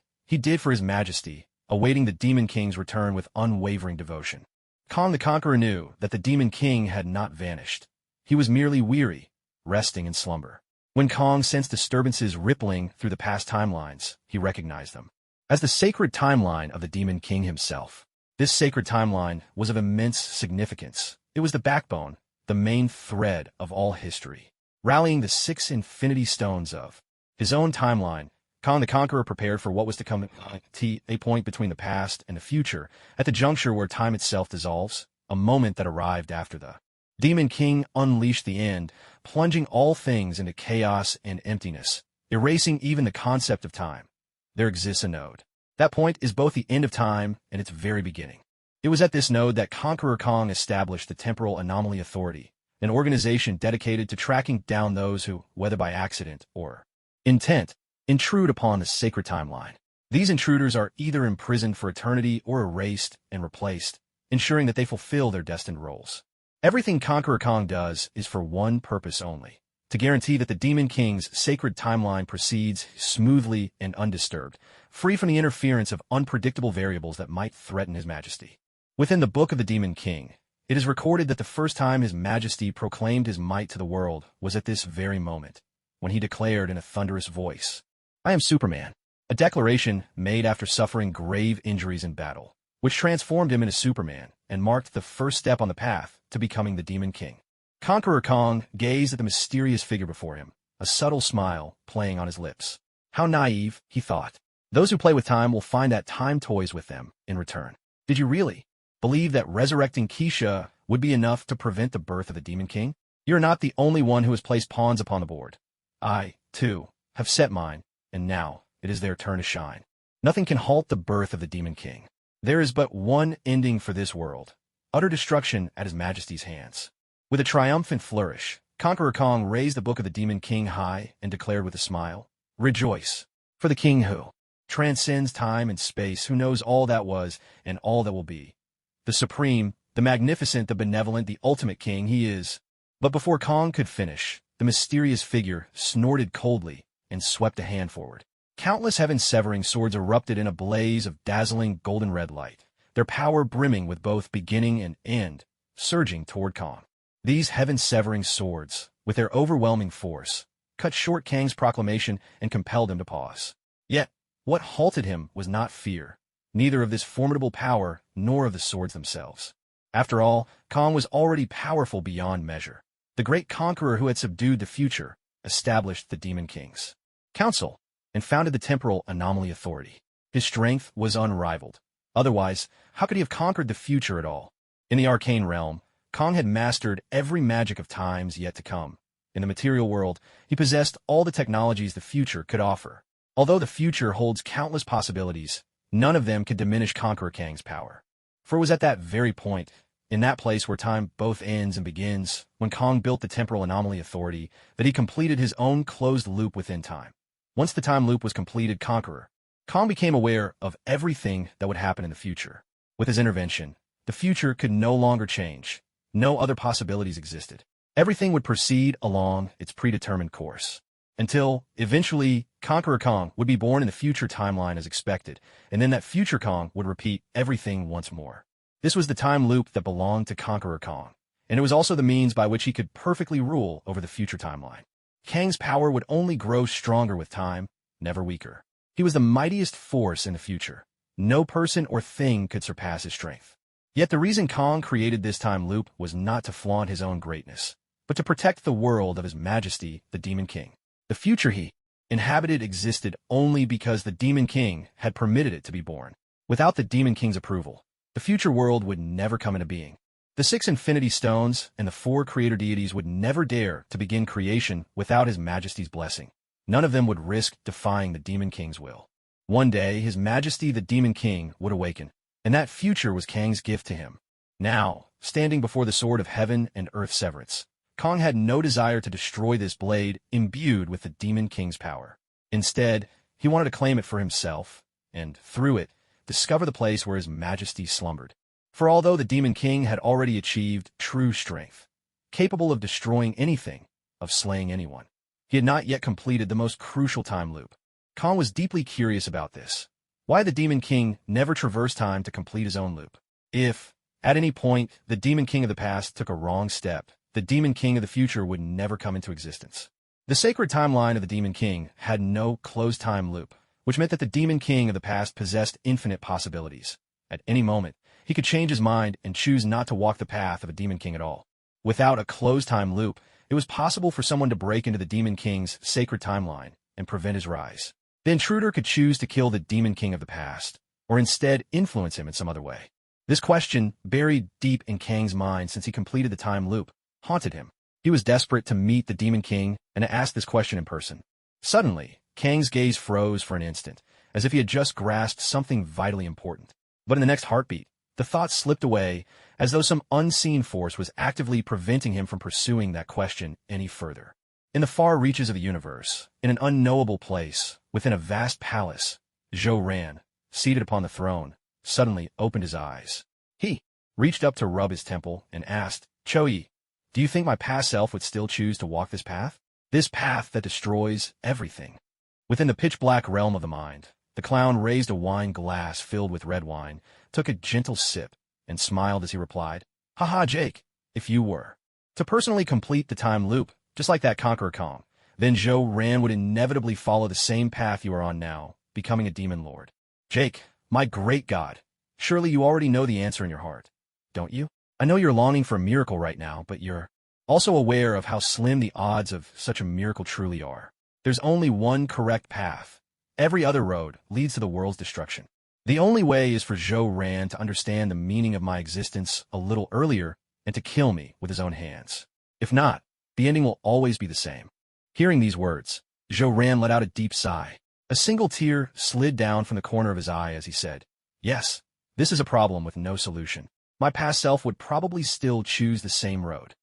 for His Majesty, awaiting the Demon King's return with unwavering devotion. Kang the Conqueror knew that the Demon King had not vanished. He was merely weary, resting in slumber. When Kang sensed disturbances rippling through the past timelines, he recognized them as the sacred timeline of the Demon King himself. This sacred timeline was of immense significance. It was the backbone, the main thread of all history. Rallying the 6 infinity stones of his own timeline, Kong the Conqueror prepared for what was to come, a point between the past and the future, at the juncture where time itself dissolves, a moment that arrived after the Demon King unleashed the end, plunging all things into chaos and emptiness, erasing even the concept of time. There exists a node. That point is both the end of time and its very beginning. It was at this node that Conqueror Kong established the Temporal Anomaly Authority, an organization dedicated to tracking down those who, whether by accident or intent, intrude upon the sacred timeline. These intruders are either imprisoned for eternity or erased and replaced, ensuring that they fulfill their destined roles. Everything Conqueror Kong does is for one purpose only: to guarantee that the Demon King's sacred timeline proceeds smoothly and undisturbed, free from the interference of unpredictable variables that might threaten His Majesty. Within the Book of the Demon King, it is recorded that the first time His Majesty proclaimed his might to the world was at this very moment, when he declared in a thunderous voice, "I am Superman," a declaration made after suffering grave injuries in battle, which transformed him into Superman and marked the first step on the path to becoming the Demon King. Conqueror Kong gazed at the mysterious figure before him, a subtle smile playing on his lips. How naive, he thought. Those who play with time will find that time toys with them in return. Did you really believe that resurrecting Keisha would be enough to prevent the birth of the Demon King? You're not the only one who has placed pawns upon the board. I, too, have set mine, and now it is their turn to shine. Nothing can halt the birth of the Demon King. There is but one ending for this world: utter destruction at His Majesty's hands. With a triumphant flourish, Conqueror Kong raised the Book of the Demon King high and declared with a smile, "Rejoice, for the King who transcends time and space, who knows all that was and all that will be. The supreme, the magnificent, the benevolent, the ultimate King, He is." But before Kong could finish, the mysterious figure snorted coldly and swept a hand forward. Countless heaven-severing swords erupted in a blaze of dazzling golden-red light, their power brimming with both beginning and end, surging toward Kong. These heaven-severing swords, with their overwhelming force, cut short Kang's proclamation and compelled him to pause. Yet, what halted him was not fear, neither of this formidable power nor of the swords themselves. After all, Kong was already powerful beyond measure. The great conqueror who had subdued the future, established the Demon King's council, and founded the Temporal Anomaly Authority. His strength was unrivaled. Otherwise, how could he have conquered the future at all? In the arcane realm, Kong had mastered every magic of times yet to come. In the material world, he possessed all the technologies the future could offer. Although the future holds countless possibilities, none of them could diminish Conqueror Kang's power. For it was at that very point, in that place where time both ends and begins, when Kong built the Temporal Anomaly Authority, that he completed his own closed loop within time. Once the time loop was completed, Kong became aware of everything that would happen in the future. With his intervention, the future could no longer change. No other possibilities existed. Everything would proceed along its predetermined course. Until, eventually, Conqueror Kong would be born in the future timeline as expected, and then that future Kong would repeat everything once more. This was the time loop that belonged to Conqueror Kong, and it was also the means by which he could perfectly rule over the future timeline. Kang's power would only grow stronger with time, never weaker. He was the mightiest force in the future. No person or thing could surpass his strength. Yet the reason Kong created this time loop was not to flaunt his own greatness, but to protect the world of His Majesty, the Demon King. The future he inhabited existed only because the Demon King had permitted it to be born. Without the Demon King's approval, the future world would never come into being. The 6 infinity stones and the 4 creator deities would never dare to begin creation without His Majesty's blessing. None of them would risk defying the Demon King's will. One day, His Majesty the Demon King would awaken, and that future was Kang's gift to him. Now, standing before the sword of heaven and earth severance, Kong had no desire to destroy this blade imbued with the Demon King's power. Instead, he wanted to claim it for himself, and, through it, discover the place where His Majesty slumbered. For although the Demon King had already achieved true strength, capable of destroying anything, of slaying anyone, he had not yet completed the most crucial time loop. Kong was deeply curious about this. Why the Demon King never traversed time to complete his own loop? If, at any point, the Demon King of the past took a wrong step, the Demon King of the future would never come into existence. The sacred timeline of the Demon King had no closed time loop, which meant that the Demon King of the past possessed infinite possibilities. At any moment, he could change his mind and choose not to walk the path of a Demon King at all. Without a closed time loop, it was possible for someone to break into the Demon King's sacred timeline and prevent his rise. The intruder could choose to kill the Demon King of the past, or instead influence him in some other way. This question, buried deep in Kang's mind since he completed the time loop, haunted him. He was desperate to meet the Demon King and to ask this question in person. Suddenly, Kang's gaze froze for an instant, as if he had just grasped something vitally important. But in the next heartbeat, the thought slipped away, as though some unseen force was actively preventing him from pursuing that question any further. In the far reaches of the universe, in an unknowable place, within a vast palace, S.H.I.E.L.D, seated upon the throne, suddenly opened his eyes. He reached up to rub his temple and asked, "S.H.I.E.L.D, do you think my past self would still choose to walk this path? This path that destroys everything?" Within the pitch-black realm of the mind, the clown raised a wine glass filled with red wine, took a gentle sip, and smiled as he replied, "Haha, Jake, if you were to personally complete the time loop, just like that Conqueror Kong, then S.H.I.E.L.D would inevitably follow the same path you are on now, becoming a demon lord." Jake, my great God, surely you already know the answer in your heart, don't you? I know you're longing for a miracle right now, but you're also aware of how slim the odds of such a miracle truly are. There's only one correct path. Every other road leads to the world's destruction. The only way is for S.H.I.E.L.D to understand the meaning of my existence a little earlier and to kill me with his own hands. If not, the ending will always be the same. Hearing these words, S.H.I.E.L.D let out a deep sigh. A single tear slid down from the corner of his eye as he said, "Yes, this is a problem with no solution. My past self would probably still choose the same road.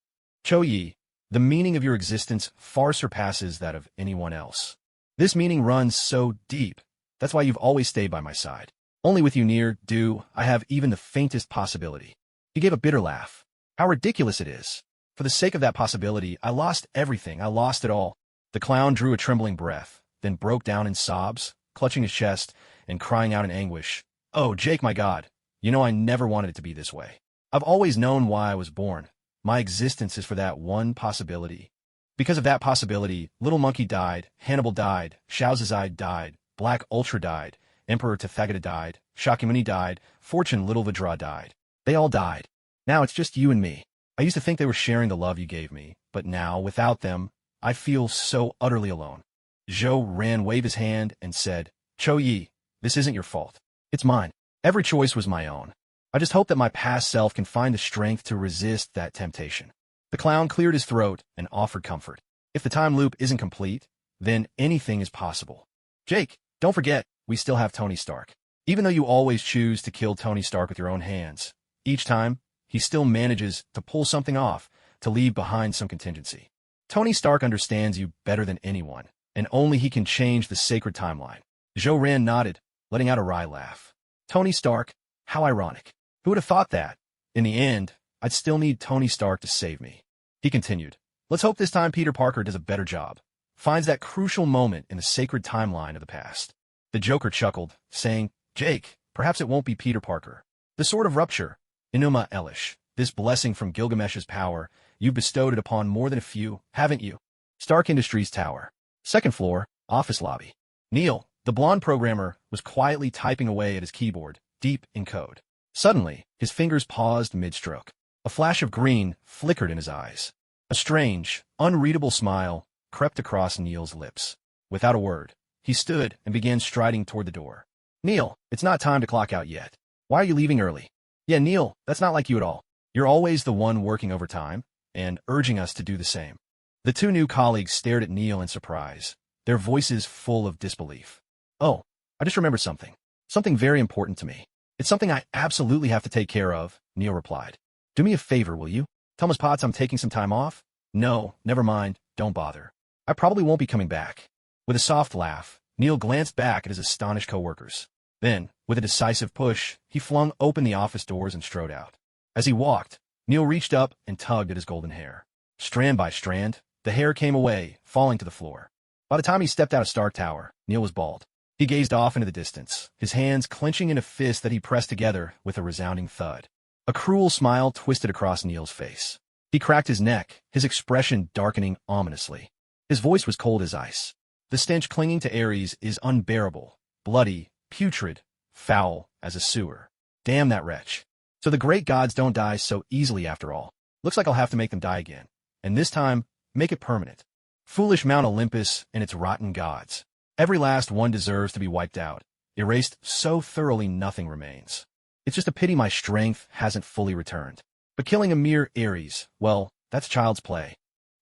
S.H.I.E.L.D, the meaning of your existence far surpasses that of anyone else. This meaning runs so deep. That's why you've always stayed by my side. Only with you near do I have even the faintest possibility." He gave a bitter laugh. "How ridiculous it is. For the sake of that possibility, I lost everything. I lost it all." The clown drew a trembling breath, then broke down in sobs, clutching his chest and crying out in anguish, "Oh, Jake, my God, you know I never wanted it to be this way. I've always known why I was born. My existence is for that one possibility. Because of that possibility, Little Monkey died, Hannibal died, Xiaozhai died, Black Ultra died, Emperor Tathagata died, Shakyamuni died, Fortune Little Vidra died. They all died. Now it's just you and me. I used to think they were sharing the love you gave me, but now, without them, I feel so utterly alone." S.H.I.E.L.D waved his hand and said, "S.H.I.E.L.D, this isn't your fault. It's mine. Every choice was my own. I just hope that my past self can find the strength to resist that temptation." The clown cleared his throat and offered comfort. "If the time loop isn't complete, then anything is possible. Jake, don't forget, we still have Tony Stark. Even though you always choose to kill Tony Stark with your own hands, each time, he still manages to pull something off, to leave behind some contingency. Tony Stark understands you better than anyone, and only he can change the sacred timeline." S.H.I.E.L.D nodded, letting out a wry laugh. "Tony Stark? How ironic. Who would have thought that? In the end, I'd still need Tony Stark to save me." He continued, "Let's hope this time Peter Parker does a better job, finds that crucial moment in the sacred timeline of the past." The Joker chuckled, saying, "Jake, perhaps it won't be Peter Parker. The Sword of Rupture, Enuma Elish, this blessing from Gilgamesh's power, you've bestowed it upon more than a few, haven't you? Stark Industries Tower. Second floor, office lobby." Neil, the blonde programmer, was quietly typing away at his keyboard, deep in code. Suddenly, his fingers paused mid-stroke. A flash of green flickered in his eyes. A strange, unreadable smile crept across Neil's lips. Without a word, he stood and began striding toward the door. "Neil, it's not time to clock out yet. Why are you leaving early?" "Yeah, Neil, that's not like you at all. You're always the one working overtime and urging us to do the same." The two new colleagues stared at Neil in surprise, their voices full of disbelief. "Oh, I just remembered something. Something very important to me. It's something I absolutely have to take care of," Neil replied. "Do me a favor, will you? Tell Ms. Potts I'm taking some time off?" "No, never mind. Don't bother. I probably won't be coming back." With a soft laugh, Neil glanced back at his astonished coworkers. Then, with a decisive push, he flung open the office doors and strode out. As he walked, Neil reached up and tugged at his golden hair. Strand by strand, the hair came away, falling to the floor. By the time he stepped out of Stark Tower, Neil was bald. He gazed off into the distance, his hands clenching in a fist that he pressed together with a resounding thud. A cruel smile twisted across Neil's face. He cracked his neck, his expression darkening ominously. His voice was cold as ice. "The stench clinging to Ares is unbearable, bloody, putrid, foul as a sewer. Damn that wretch. So the great gods don't die so easily after all. Looks like I'll have to make them die again. And this time, make it permanent. Foolish Mount Olympus and its rotten gods. Every last one deserves to be wiped out, erased so thoroughly nothing remains. It's just a pity my strength hasn't fully returned. But killing a mere Ares, well, that's child's play.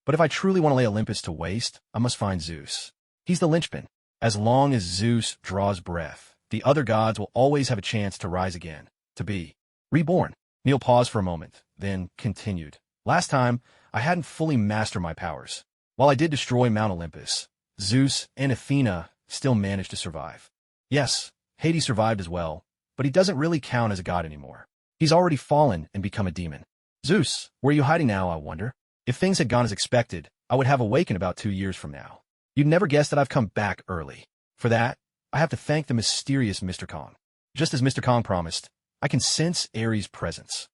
But if I truly want to lay Olympus to waste, I must find Zeus. He's the linchpin. As long as Zeus draws breath, the other gods will always have a chance to rise again, to be reborn. Neil paused for a moment, then continued. Last time, I hadn't fully mastered my powers. While I did destroy Mount Olympus, Zeus and Athena still managed to survive. Yes, Hades survived as well, but he doesn't really count as a god anymore. He's already fallen and become a demon. Zeus, where are you hiding now, I wonder? If things had gone as expected, I would have awakened about 2 years from now. You'd never guess that I've come back early. For that, I have to thank the mysterious Mr. Kong. Just as Mr. Kong promised, I can sense Ares' presence.